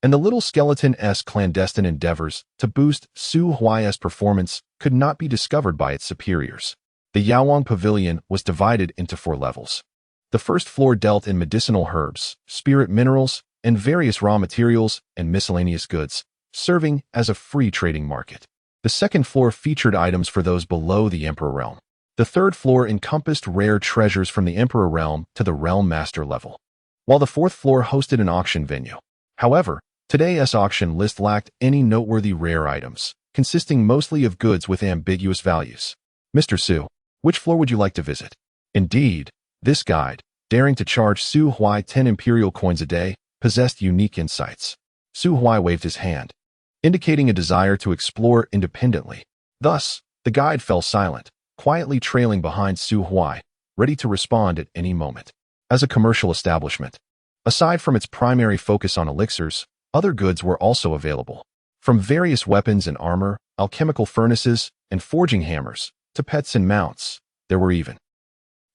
and the little skeleton's clandestine endeavors to boost Su Huai's performance could not be discovered by its superiors. The Yaowang Pavilion was divided into 4 levels. The first floor dealt in medicinal herbs, spirit minerals, and various raw materials and miscellaneous goods, serving as a free trading market. The second floor featured items for those below the Emperor realm. The third floor encompassed rare treasures from the Emperor realm to the Realm Master level, while the fourth floor hosted an auction venue. However, today's auction list lacked any noteworthy rare items, consisting mostly of goods with ambiguous values. Mr. Su, which floor would you like to visit? Indeed, this guide, daring to charge Su Huai 10 imperial coins a day, possessed unique insights. Su Huai waved his hand, indicating a desire to explore independently. Thus, the guide fell silent, quietly trailing behind Su Huai, ready to respond at any moment. As a commercial establishment, aside from its primary focus on elixirs, other goods were also available. From various weapons and armor, alchemical furnaces, and forging hammers, to pets and mounts, there were even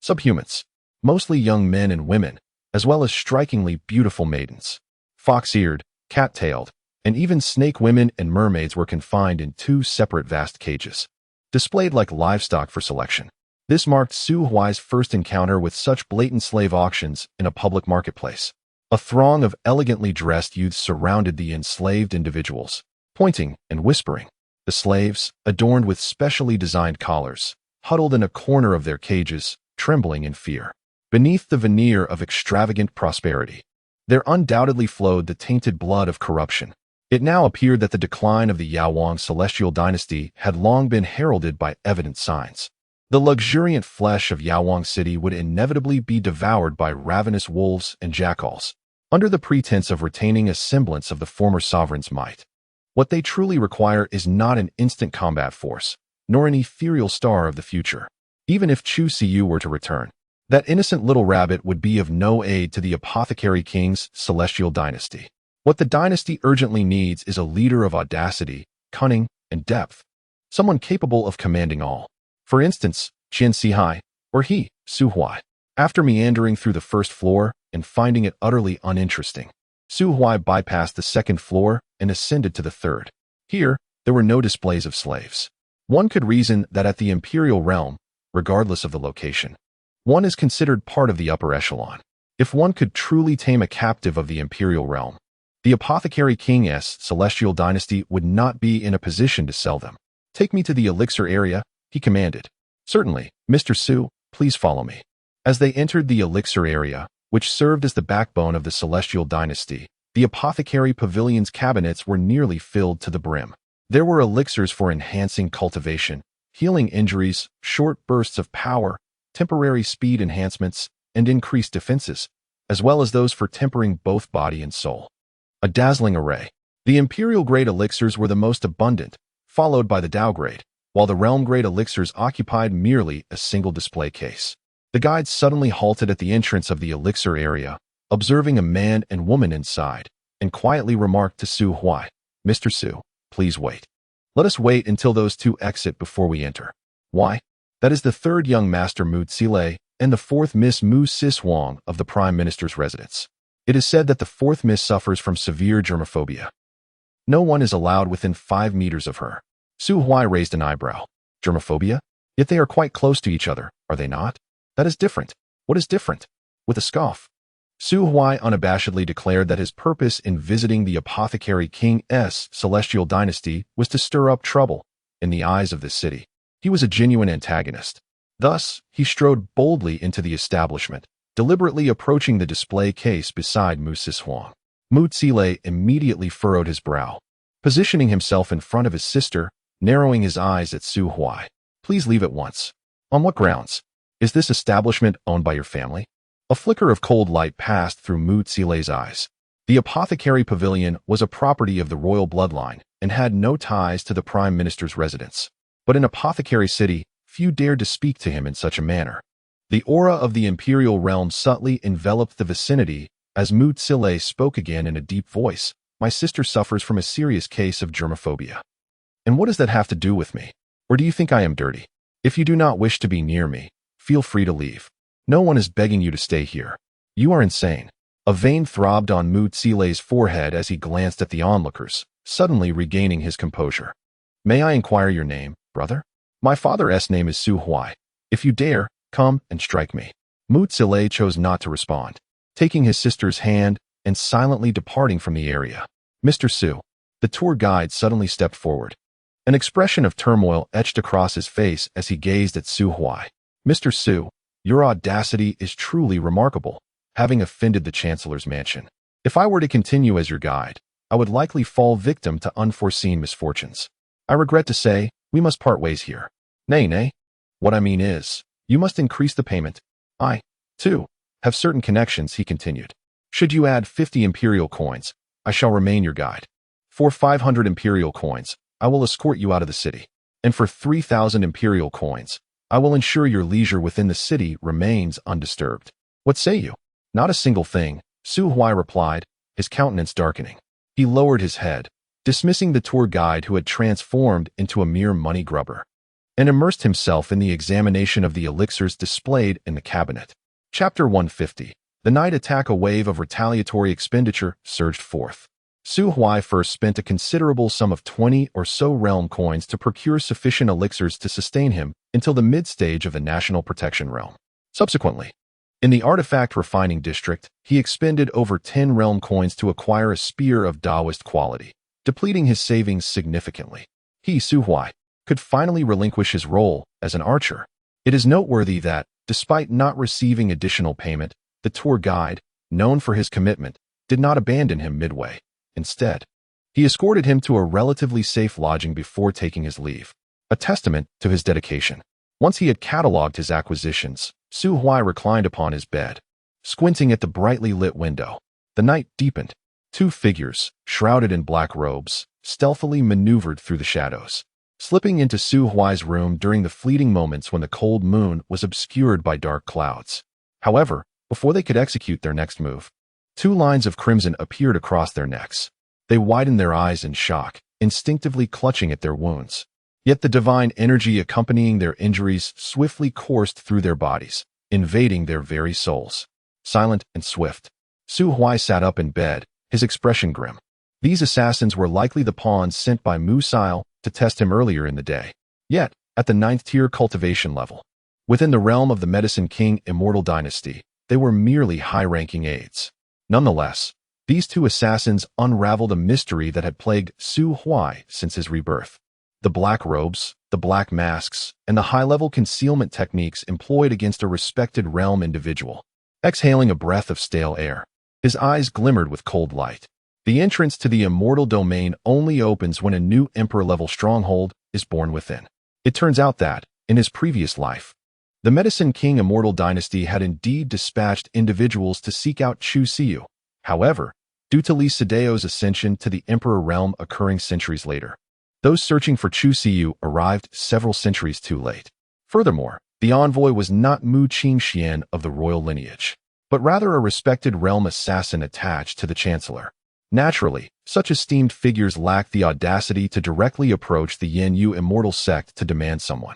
subhumans, mostly young men and women, as well as strikingly beautiful maidens. Fox-eared, cat-tailed, and even snake women and mermaids were confined in 2 separate vast cages, displayed like livestock for selection. This marked Su Huai's first encounter with such blatant slave auctions in a public marketplace. A throng of elegantly dressed youths surrounded the enslaved individuals, pointing and whispering. The slaves, adorned with specially designed collars, huddled in a corner of their cages, trembling in fear. Beneath the veneer of extravagant prosperity, there undoubtedly flowed the tainted blood of corruption. It now appeared that the decline of the Yaowang celestial dynasty had long been heralded by evident signs. The luxuriant flesh of Yaowang City would inevitably be devoured by ravenous wolves and jackals, under the pretense of retaining a semblance of the former sovereign's might. What they truly require is not an instant combat force, nor an ethereal star of the future. Even if Chu Siyu were to return, that innocent little rabbit would be of no aid to the apothecary king's celestial dynasty. What the dynasty urgently needs is a leader of audacity, cunning, and depth, someone capable of commanding all. For instance, Su Huai, or he, Su Huai. After meandering through the first floor and finding it utterly uninteresting, Su Huai bypassed the second floor and ascended to the third. Here, there were no displays of slaves. One could reason that at the imperial realm, regardless of the location, one is considered part of the upper echelon. If one could truly tame a captive of the imperial realm, the apothecary king's celestial dynasty would not be in a position to sell them. "Take me to the elixir area," he commanded. "Certainly, Mr. Su, please follow me." As they entered the elixir area, which served as the backbone of the celestial dynasty, the apothecary pavilion's cabinets were nearly filled to the brim. There were elixirs for enhancing cultivation, healing injuries, short bursts of power, temporary speed enhancements, and increased defenses, as well as those for tempering both body and soul. A dazzling array. The imperial-grade elixirs were the most abundant, followed by the Dao-grade, while the realm-grade elixirs occupied merely a single display case. The guide suddenly halted at the entrance of the elixir area, observing a man and woman inside, and quietly remarked to Su Huai, "Mr. Su, please wait. Let us wait until those two exit before we enter." "Why?" "That is the third young master Mu Zile and the fourth Miss Mu Sis Wang of the Prime Minister's residence. It is said that the fourth Miss suffers from severe germophobia. No one is allowed within 5 meters of her." Su Huai raised an eyebrow. "Germophobia? Yet they are quite close to each other, are they not?" "That is different." "What is different?" With a scoff, Su Huai unabashedly declared that his purpose in visiting the apothecary king's celestial dynasty was to stir up trouble in the eyes of the city. He was a genuine antagonist. Thus, he strode boldly into the establishment, deliberately approaching the display case beside Mu Sis Huang. Mu Zile immediately furrowed his brow, positioning himself in front of his sister, narrowing his eyes at Su Huai. "Please leave at once." "On what grounds? Is this establishment owned by your family?" A flicker of cold light passed through Mu Zile's eyes. The apothecary pavilion was a property of the royal bloodline and had no ties to the prime minister's residence. But in Apothecary City, few dared to speak to him in such a manner. The aura of the imperial realm subtly enveloped the vicinity as Mu Zile spoke again in a deep voice. "My sister suffers from a serious case of germophobia. And what does that have to do with me? Or do you think I am dirty? If you do not wish to be near me, feel free to leave. No one is begging you to stay here. You are insane." A vein throbbed on Mu Zile's forehead as he glanced at the onlookers, suddenly regaining his composure. "May I inquire your name, brother?" "My father's name is Su Huai. If you dare, come and strike me." Mu Zile chose not to respond, taking his sister's hand and silently departing from the area. "Mr. Su." The tour guide suddenly stepped forward. An expression of turmoil etched across his face as he gazed at Su Huai. "Mr. Su, your audacity is truly remarkable, having offended the Chancellor's mansion. If I were to continue as your guide, I would likely fall victim to unforeseen misfortunes. I regret to say, we must part ways here." Nay. What I mean is, you must increase the payment. I, too, have certain connections," he continued. "Should you add 50 imperial coins, I shall remain your guide. For 500 imperial coins, I will escort you out of the city. And for 3,000 imperial coins, I will ensure your leisure within the city remains undisturbed. What say you?" "Not a single thing," Su Huai replied, his countenance darkening. He lowered his head, dismissing the tour guide who had transformed into a mere money grubber, and immersed himself in the examination of the elixirs displayed in the cabinet. Chapter 150. The night attack. A wave of retaliatory expenditure surged forth. Su Huai first spent a considerable sum of 20 or so realm coins to procure sufficient elixirs to sustain him until the mid-stage of the national protection realm. Subsequently, in the artifact refining district, he expended over 10 realm coins to acquire a spear of Taoist quality, depleting his savings significantly. He, Su Huai, could finally relinquish his role as an archer. It is noteworthy that, despite not receiving additional payment, the tour guide, known for his commitment, did not abandon him midway. Instead, he escorted him to a relatively safe lodging before taking his leave, a testament to his dedication. Once he had catalogued his acquisitions, Su Huai reclined upon his bed, squinting at the brightly lit window. The night deepened. Two figures, shrouded in black robes, stealthily maneuvered through the shadows, slipping into Su Huai's room during the fleeting moments when the cold moon was obscured by dark clouds. However, before they could execute their next move, two lines of crimson appeared across their necks. They widened their eyes in shock, instinctively clutching at their wounds. Yet the divine energy accompanying their injuries swiftly coursed through their bodies, invading their very souls. Silent and swift, Su Huai sat up in bed, his expression grim. These assassins were likely the pawns sent by Mu Sil to test him earlier in the day. Yet, at the 9th-tier cultivation level, within the realm of the Medicine King Immortal Dynasty, they were merely high-ranking aides. Nonetheless, these two assassins unraveled a mystery that had plagued Su Huai since his rebirth. The black robes, the black masks, and the high-level concealment techniques employed against a respected realm individual. Exhaling a breath of stale air, his eyes glimmered with cold light. The entrance to the immortal domain only opens when a new emperor-level stronghold is born within. It turns out that, in his previous life, the Medicine King Immortal Dynasty had indeed dispatched individuals to seek out Chu Siyu. However, due to Li Sideo's ascension to the emperor realm occurring centuries later, those searching for Chu Siyu arrived several centuries too late. Furthermore, the envoy was not Mu Qingxian of the royal lineage, but rather a respected realm assassin attached to the chancellor. Naturally, such esteemed figures lacked the audacity to directly approach the Yen Yu immortal sect to demand someone.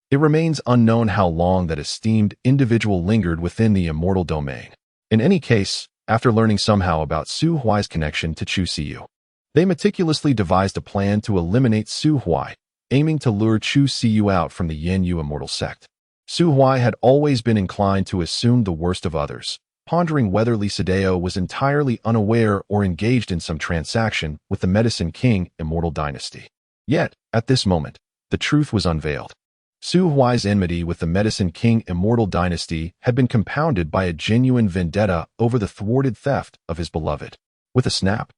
It remains unknown how long that esteemed individual lingered within the immortal domain. In any case, after learning somehow about Su Huai's connection to Chu Siyu, they meticulously devised a plan to eliminate Su Huai, aiming to lure Chu Siyu out from the Yen Yu immortal sect. Su Huai had always been inclined to assume the worst of others, pondering whether Li Sideo was entirely unaware or engaged in some transaction with the Medicine King Immortal Dynasty. Yet, at this moment, the truth was unveiled. Su Huai's enmity with the Medicine King Immortal Dynasty had been compounded by a genuine vendetta over the thwarted theft of his beloved. With a snap,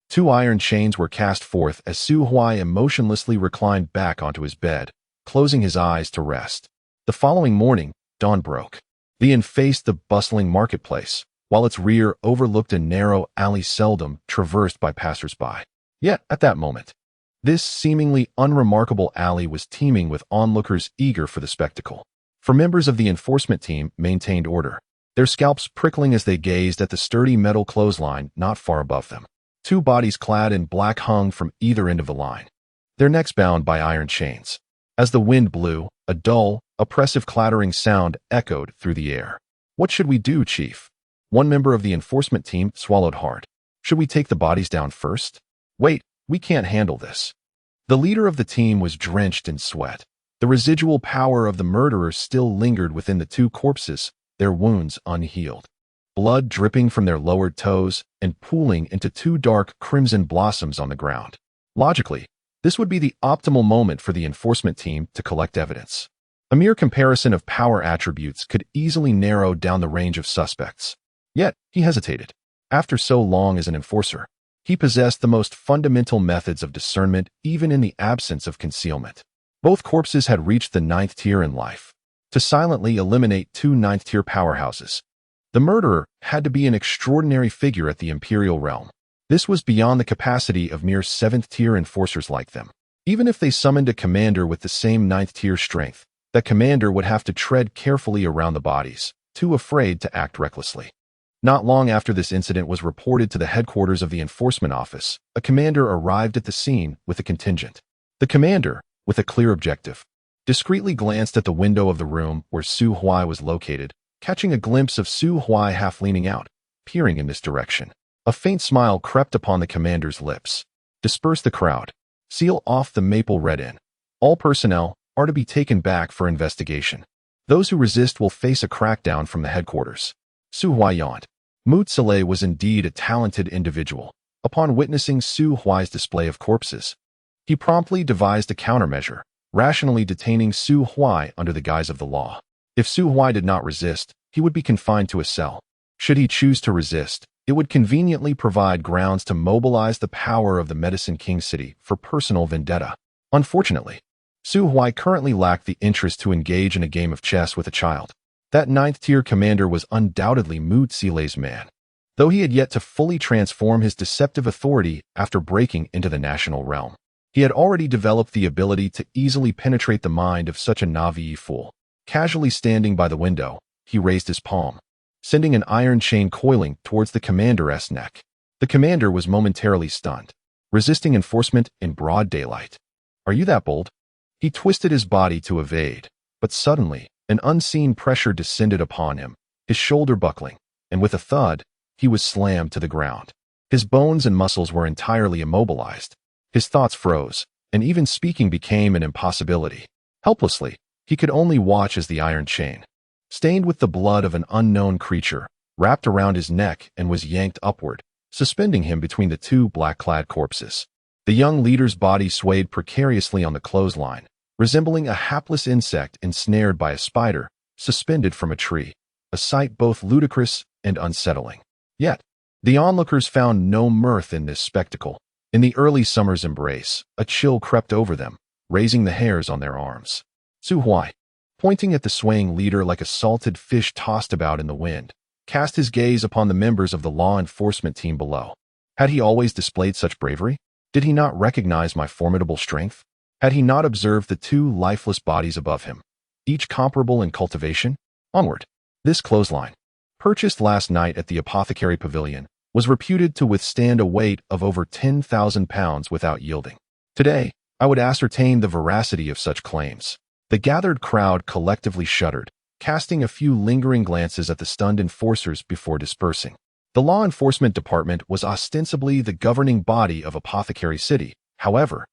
two iron chains were cast forth as Su Huai emotionlessly reclined back onto his bed, closing his eyes to rest. The following morning, dawn broke. The inn faced the bustling marketplace, while its rear overlooked a narrow alley seldom traversed by passers-by. Yet, at that moment, this seemingly unremarkable alley was teeming with onlookers eager for the spectacle. For members of the enforcement team maintained order, their scalps prickling as they gazed at the sturdy metal clothesline not far above them. Two bodies clad in black hung from either end of the line, their necks bound by iron chains. As the wind blew, a dull, oppressive clattering sound echoed through the air. "What should we do, Chief?" One member of the enforcement team swallowed hard. "Should we take the bodies down first?" "Wait, we can't handle this." The leader of the team was drenched in sweat. The residual power of the murderers still lingered within the two corpses, their wounds unhealed. Blood dripping from their lowered toes and pooling into two dark crimson blossoms on the ground. Logically, this would be the optimal moment for the enforcement team to collect evidence. A mere comparison of power attributes could easily narrow down the range of suspects. Yet, he hesitated. After so long as an enforcer, he possessed the most fundamental methods of discernment even in the absence of concealment. Both corpses had reached the 9th tier in life. To silently eliminate two 9th-tier powerhouses, the murderer had to be an extraordinary figure at the Imperial realm. This was beyond the capacity of mere 7th-tier enforcers like them. Even if they summoned a commander with the same 9th-tier strength, that commander would have to tread carefully around the bodies, too afraid to act recklessly. Not long after this incident was reported to the headquarters of the enforcement office, a commander arrived at the scene with a contingent. The commander, with a clear objective, discreetly glanced at the window of the room where Su Huai was located, catching a glimpse of Su Huai half leaning out, peering in this direction. A faint smile crept upon the commander's lips. "Disperse the crowd. Seal off the Maple Red Inn. All personnel are to be taken back for investigation. Those who resist will face a crackdown from the headquarters." Su Huai yawned. Mu Tselei was indeed a talented individual. Upon witnessing Su Huai's display of corpses, he promptly devised a countermeasure, rationally detaining Su Huai under the guise of the law. If Su Huai did not resist, he would be confined to a cell. Should he choose to resist, it would conveniently provide grounds to mobilize the power of the Medicine King City for personal vendetta. Unfortunately, Su Huai currently lacked the interest to engage in a game of chess with a child. That ninth-tier commander was undoubtedly Mu Xilei's man, though he had yet to fully transform his deceptive authority after breaking into the national realm. He had already developed the ability to easily penetrate the mind of such a naive fool. Casually standing by the window, he raised his palm, sending an iron chain coiling towards the commander's neck. The commander was momentarily stunned, resisting enforcement in broad daylight. "Are you that bold?" He twisted his body to evade, but suddenly, an unseen pressure descended upon him, his shoulder buckling, and with a thud, he was slammed to the ground. His bones and muscles were entirely immobilized. His thoughts froze, and even speaking became an impossibility. Helplessly, he could only watch as the iron chain, stained with the blood of an unknown creature, wrapped around his neck and was yanked upward, suspending him between the two black-clad corpses. The young leader's body swayed precariously on the clothesline, resembling a hapless insect ensnared by a spider, suspended from a tree, a sight both ludicrous and unsettling. Yet, the onlookers found no mirth in this spectacle. In the early summer's embrace, a chill crept over them, raising the hairs on their arms. Su Huai, pointing at the swaying leader like a salted fish tossed about in the wind, cast his gaze upon the members of the law enforcement team below. Had he always displayed such bravery? Did he not recognize my formidable strength? Had he not observed the two lifeless bodies above him, each comparable in cultivation? Onward. This clothesline, purchased last night at the apothecary pavilion, was reputed to withstand a weight of over 10,000 pounds without yielding. Today, I would ascertain the veracity of such claims. The gathered crowd collectively shuddered, casting a few lingering glances at the stunned enforcers before dispersing. The law enforcement department was ostensibly the governing body of Apothecary City. However,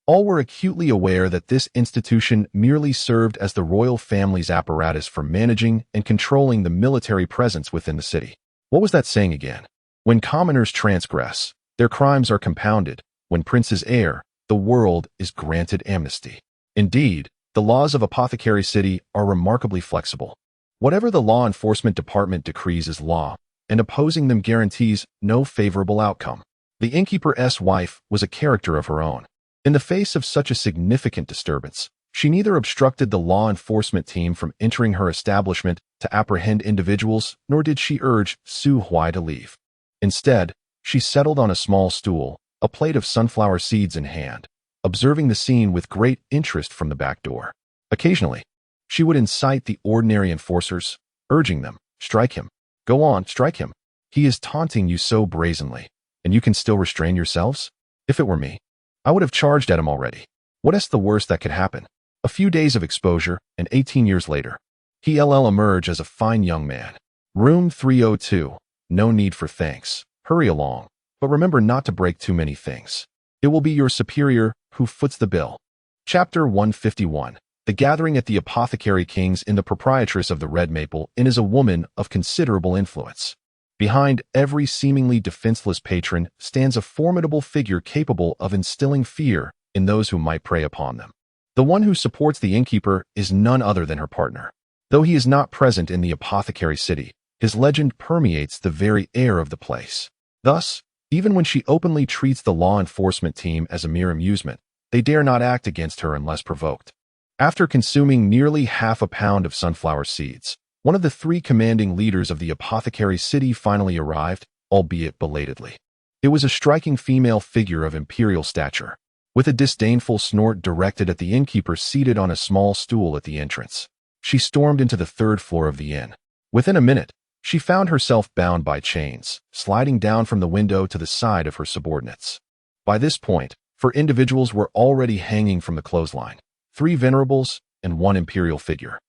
all were acutely aware that this institution merely served as the royal family's apparatus for managing and controlling the military presence within the city. What was that saying again? When commoners transgress, their crimes are compounded. When princes err, the world is granted amnesty. Indeed, the laws of Apothecary City are remarkably flexible. Whatever the law enforcement department decrees is law, and opposing them guarantees no favorable outcome. The innkeeper's wife was a character of her own. In the face of such a significant disturbance, she neither obstructed the law enforcement team from entering her establishment to apprehend individuals, nor did she urge Su Huai to leave. Instead, she settled on a small stool, a plate of sunflower seeds in hand, observing the scene with great interest from the back door. Occasionally, she would incite the ordinary enforcers, urging them, "Strike him. Go on, strike him. He is taunting you so brazenly, and you can still restrain yourselves? If it were me, I would have charged at him already. What is the worst that could happen? A few days of exposure, and 18 years later, he'll emerge as a fine young man. Room 302. No need for thanks. Hurry along, but remember not to break too many things. It will be your superior who foots the bill." Chapter 151. The gathering at the Apothecary King's Inn. The proprietress of the Red Maple Inn is a woman of considerable influence. Behind every seemingly defenseless patron stands a formidable figure capable of instilling fear in those who might prey upon them. The one who supports the innkeeper is none other than her partner. Though he is not present in the Apothecary City, his legend permeates the very air of the place. Thus, even when she openly treats the law enforcement team as a mere amusement, they dare not act against her unless provoked. After consuming nearly half a pound of sunflower seeds, one of the three commanding leaders of the Apothecary City finally arrived, albeit belatedly. It was a striking female figure of imperial stature, with a disdainful snort directed at the innkeeper seated on a small stool at the entrance. She stormed into the third floor of the inn. Within a minute, she found herself bound by chains, sliding down from the window to the side of her subordinates. By this point, 4 individuals were already hanging from the clothesline, 3 venerables and 1 imperial figure.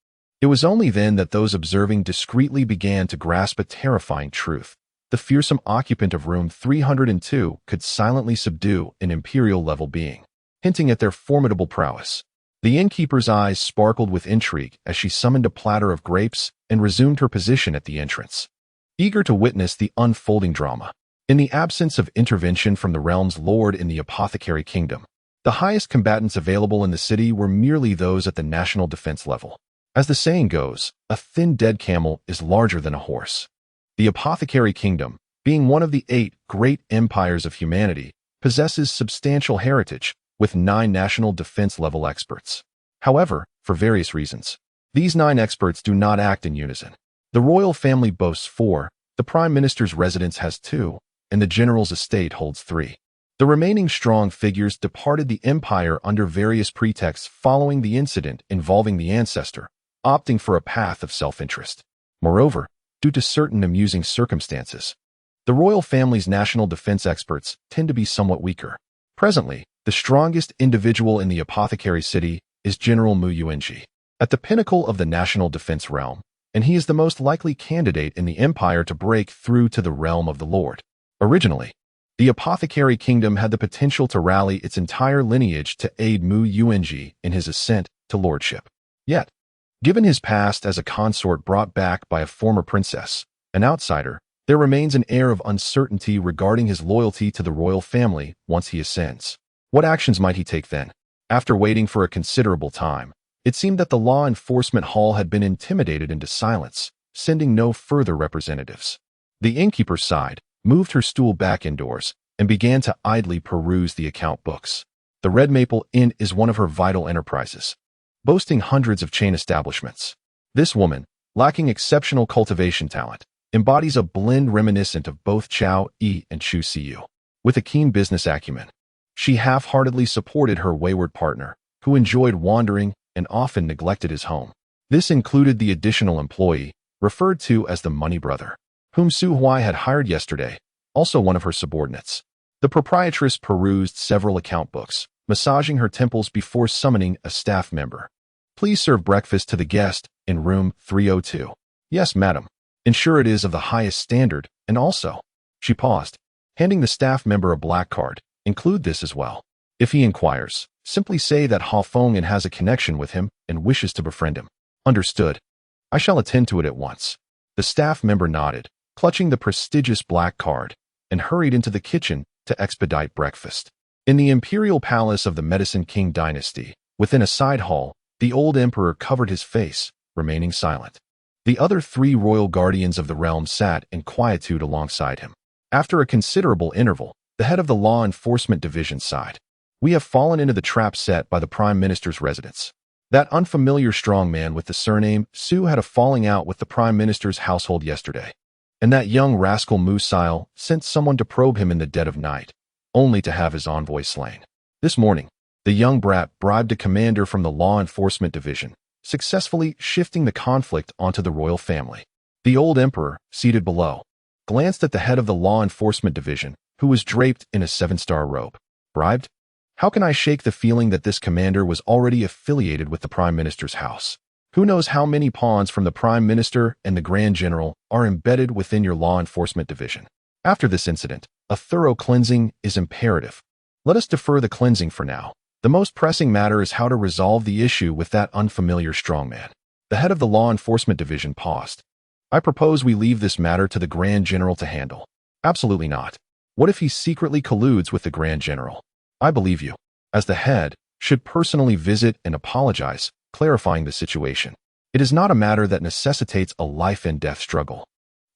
It was only then that those observing discreetly began to grasp a terrifying truth. The fearsome occupant of room 302 could silently subdue an imperial-level being, hinting at their formidable prowess. The innkeeper's eyes sparkled with intrigue as she summoned a platter of grapes and resumed her position at the entrance, eager to witness the unfolding drama. In the absence of intervention from the realm's lord in the Apothecary Kingdom, The highest combatants available in the city were merely those at the national defense level. As the saying goes, a thin dead camel is larger than a horse. The Apothecary Kingdom, being one of the 8 great empires of humanity, possesses substantial heritage, with 9 national defense-level experts. However, for various reasons, these 9 experts do not act in unison. The royal family boasts 4, the prime minister's residence has 2, and the general's estate holds 3. The remaining strong figures departed the empire under various pretexts following the incident involving the ancestor, opting for a path of self-interest. Moreover, due to certain amusing circumstances, the royal family's national defense experts tend to be somewhat weaker. Presently, the strongest individual in the apothecary city is General Mu Yuanji, at the pinnacle of the national defense realm, and he is the most likely candidate in the empire to break through to the realm of the Lord. Originally, the Apothecary Kingdom had the potential to rally its entire lineage to aid Mu Yuanji in his ascent to lordship. Yet, given his past as a consort brought back by a former princess, an outsider, there remains an air of uncertainty regarding his loyalty to the royal family once he ascends. What actions might he take then? After waiting for a considerable time, it seemed that the law enforcement hall had been intimidated into silence, sending no further representatives. The innkeeper sighed, moved her stool back indoors, and began to idly peruse the account books. The Red Maple Inn is one of her vital enterprises, boasting hundreds of chain establishments. This woman, lacking exceptional cultivation talent, embodies a blend reminiscent of both Chao Yi and Chu Siyu. With a keen business acumen, she half-heartedly supported her wayward partner, who enjoyed wandering and often neglected his home. This included the additional employee, referred to as the money brother, whom Su Huai had hired yesterday, also one of her subordinates. The proprietress perused several account books, massaging her temples before summoning a staff member. Please serve breakfast to the guest in room 302. Yes, madam. Ensure it is of the highest standard, and also, she paused, handing the staff member a black card, include this as well. If he inquires, simply say that Ha Feng'an has a connection with him and wishes to befriend him. Understood. I shall attend to it at once. The staff member nodded, clutching the prestigious black card, and hurried into the kitchen to expedite breakfast. In the imperial palace of the Medicine King dynasty, within a side hall, the old emperor covered his face, remaining silent. The other 3 royal guardians of the realm sat in quietude alongside him. After a considerable interval, the head of the law enforcement division sighed. We have fallen into the trap set by the prime minister's residence. That unfamiliar strong man with the surname Su had a falling out with the prime minister's household yesterday. And that young rascal Mu Sil sent someone to probe him in the dead of night, only to have his envoy slain. This morning, the young brat bribed a commander from the law enforcement division, successfully shifting the conflict onto the royal family. The old emperor, seated below, glanced at the head of the law enforcement division, who was draped in a 7-star robe. Bribed? How can I shake the feeling that this commander was already affiliated with the prime minister's house? Who knows how many pawns from the prime minister and the grand general are embedded within your law enforcement division? After this incident, a thorough cleansing is imperative. Let us defer the cleansing for now. The most pressing matter is how to resolve the issue with that unfamiliar strongman. The head of the law enforcement division paused. I propose we leave this matter to the grand general to handle. Absolutely not. What if he secretly colludes with the grand general? I believe you, as the head, should personally visit and apologize, clarifying the situation. It is not a matter that necessitates a life and death struggle.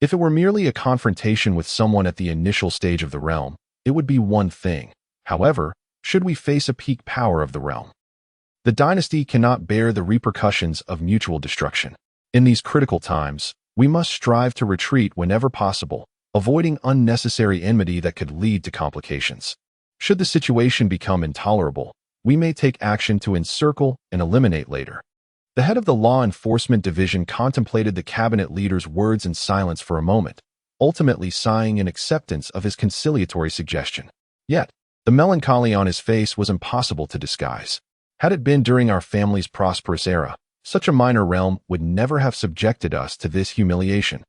If it were merely a confrontation with someone at the initial stage of the realm, it would be one thing. However, should we face a peak power of the realm, the dynasty cannot bear the repercussions of mutual destruction. In these critical times, we must strive to retreat whenever possible, avoiding unnecessary enmity that could lead to complications. Should the situation become intolerable, we may take action to encircle and eliminate later. The head of the law enforcement division contemplated the cabinet leader's words in silence for a moment, ultimately sighing in acceptance of his conciliatory suggestion. Yet, the melancholy on his face was impossible to disguise. Had it been during our family's prosperous era, such a minor realm would never have subjected us to this humiliation.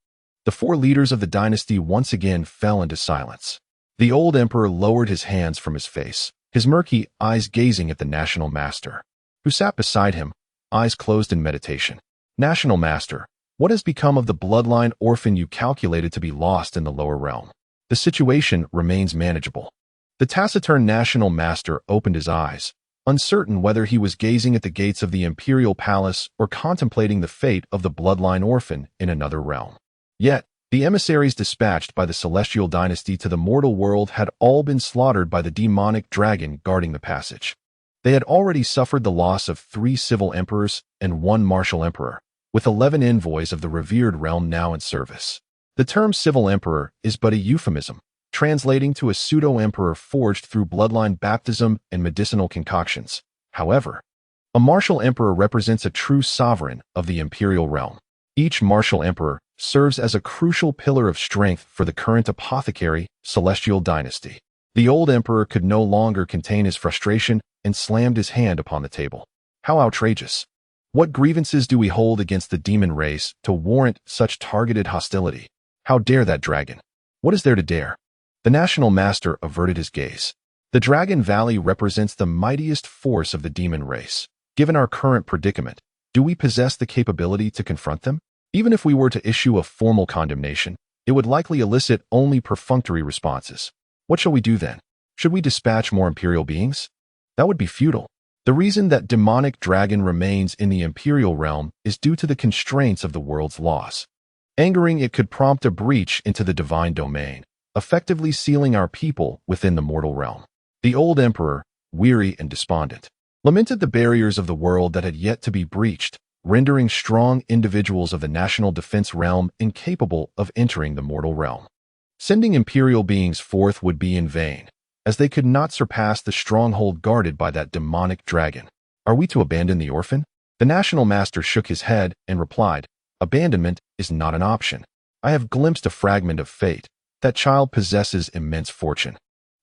The 4 leaders of the dynasty once again fell into silence. The old emperor lowered his hands from his face, his murky eyes gazing at the national master, who sat beside him, eyes closed in meditation. National master, what has become of the bloodline orphan you calculated to be lost in the lower realm? The situation remains manageable. The taciturn national master opened his eyes, uncertain whether he was gazing at the gates of the imperial palace or contemplating the fate of the bloodline orphan in another realm. Yet, the emissaries dispatched by the celestial dynasty to the mortal world had all been slaughtered by the demonic dragon guarding the passage. They had already suffered the loss of 3 civil emperors and 1 martial emperor, with 11 envoys of the revered realm now in service. The term civil emperor is but a euphemism, translating to a pseudo-emperor forged through bloodline baptism and medicinal concoctions. However, a martial emperor represents a true sovereign of the imperial realm. Each martial emperor serves as a crucial pillar of strength for the current apothecary celestial dynasty. The old emperor could no longer contain his frustration and slammed his hand upon the table. How outrageous! What grievances do we hold against the demon race to warrant such targeted hostility? How dare that dragon? What is there to dare? The national master averted his gaze. The Dragon Valley represents the mightiest force of the demon race. Given our current predicament, do we possess the capability to confront them? Even if we were to issue a formal condemnation, it would likely elicit only perfunctory responses. What shall we do then? Should we dispatch more imperial beings? That would be futile. The reason that demonic dragon remains in the imperial realm is due to the constraints of the world's laws. Angering it could prompt a breach into the divine domain, effectively sealing our people within the mortal realm. The old emperor, weary and despondent, lamented the barriers of the world that had yet to be breached, rendering strong individuals of the national defense realm incapable of entering the mortal realm. Sending imperial beings forth would be in vain, as they could not surpass the stronghold guarded by that demonic dragon. Are we to abandon the orphan? The national master shook his head and replied, abandonment is not an option. I have glimpsed a fragment of fate. That child possesses immense fortune.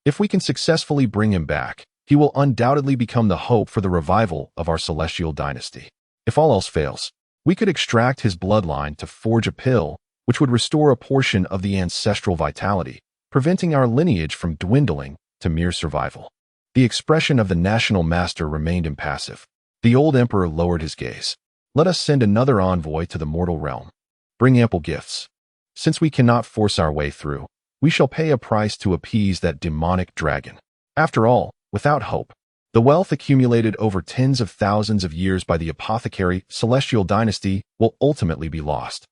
If we can successfully bring him back, he will undoubtedly become the hope for the revival of our celestial dynasty. If all else fails, we could extract his bloodline to forge a pill which would restore a portion of the ancestral vitality, preventing our lineage from dwindling to mere survival. The expression of the national master remained impassive. The old emperor lowered his gaze. Let us send another envoy to the mortal realm. Bring ample gifts. Since we cannot force our way through, we shall pay a price to appease that demonic dragon. After all, without hope, the wealth accumulated over tens of thousands of years by the apothecary celestial dynasty will ultimately be lost.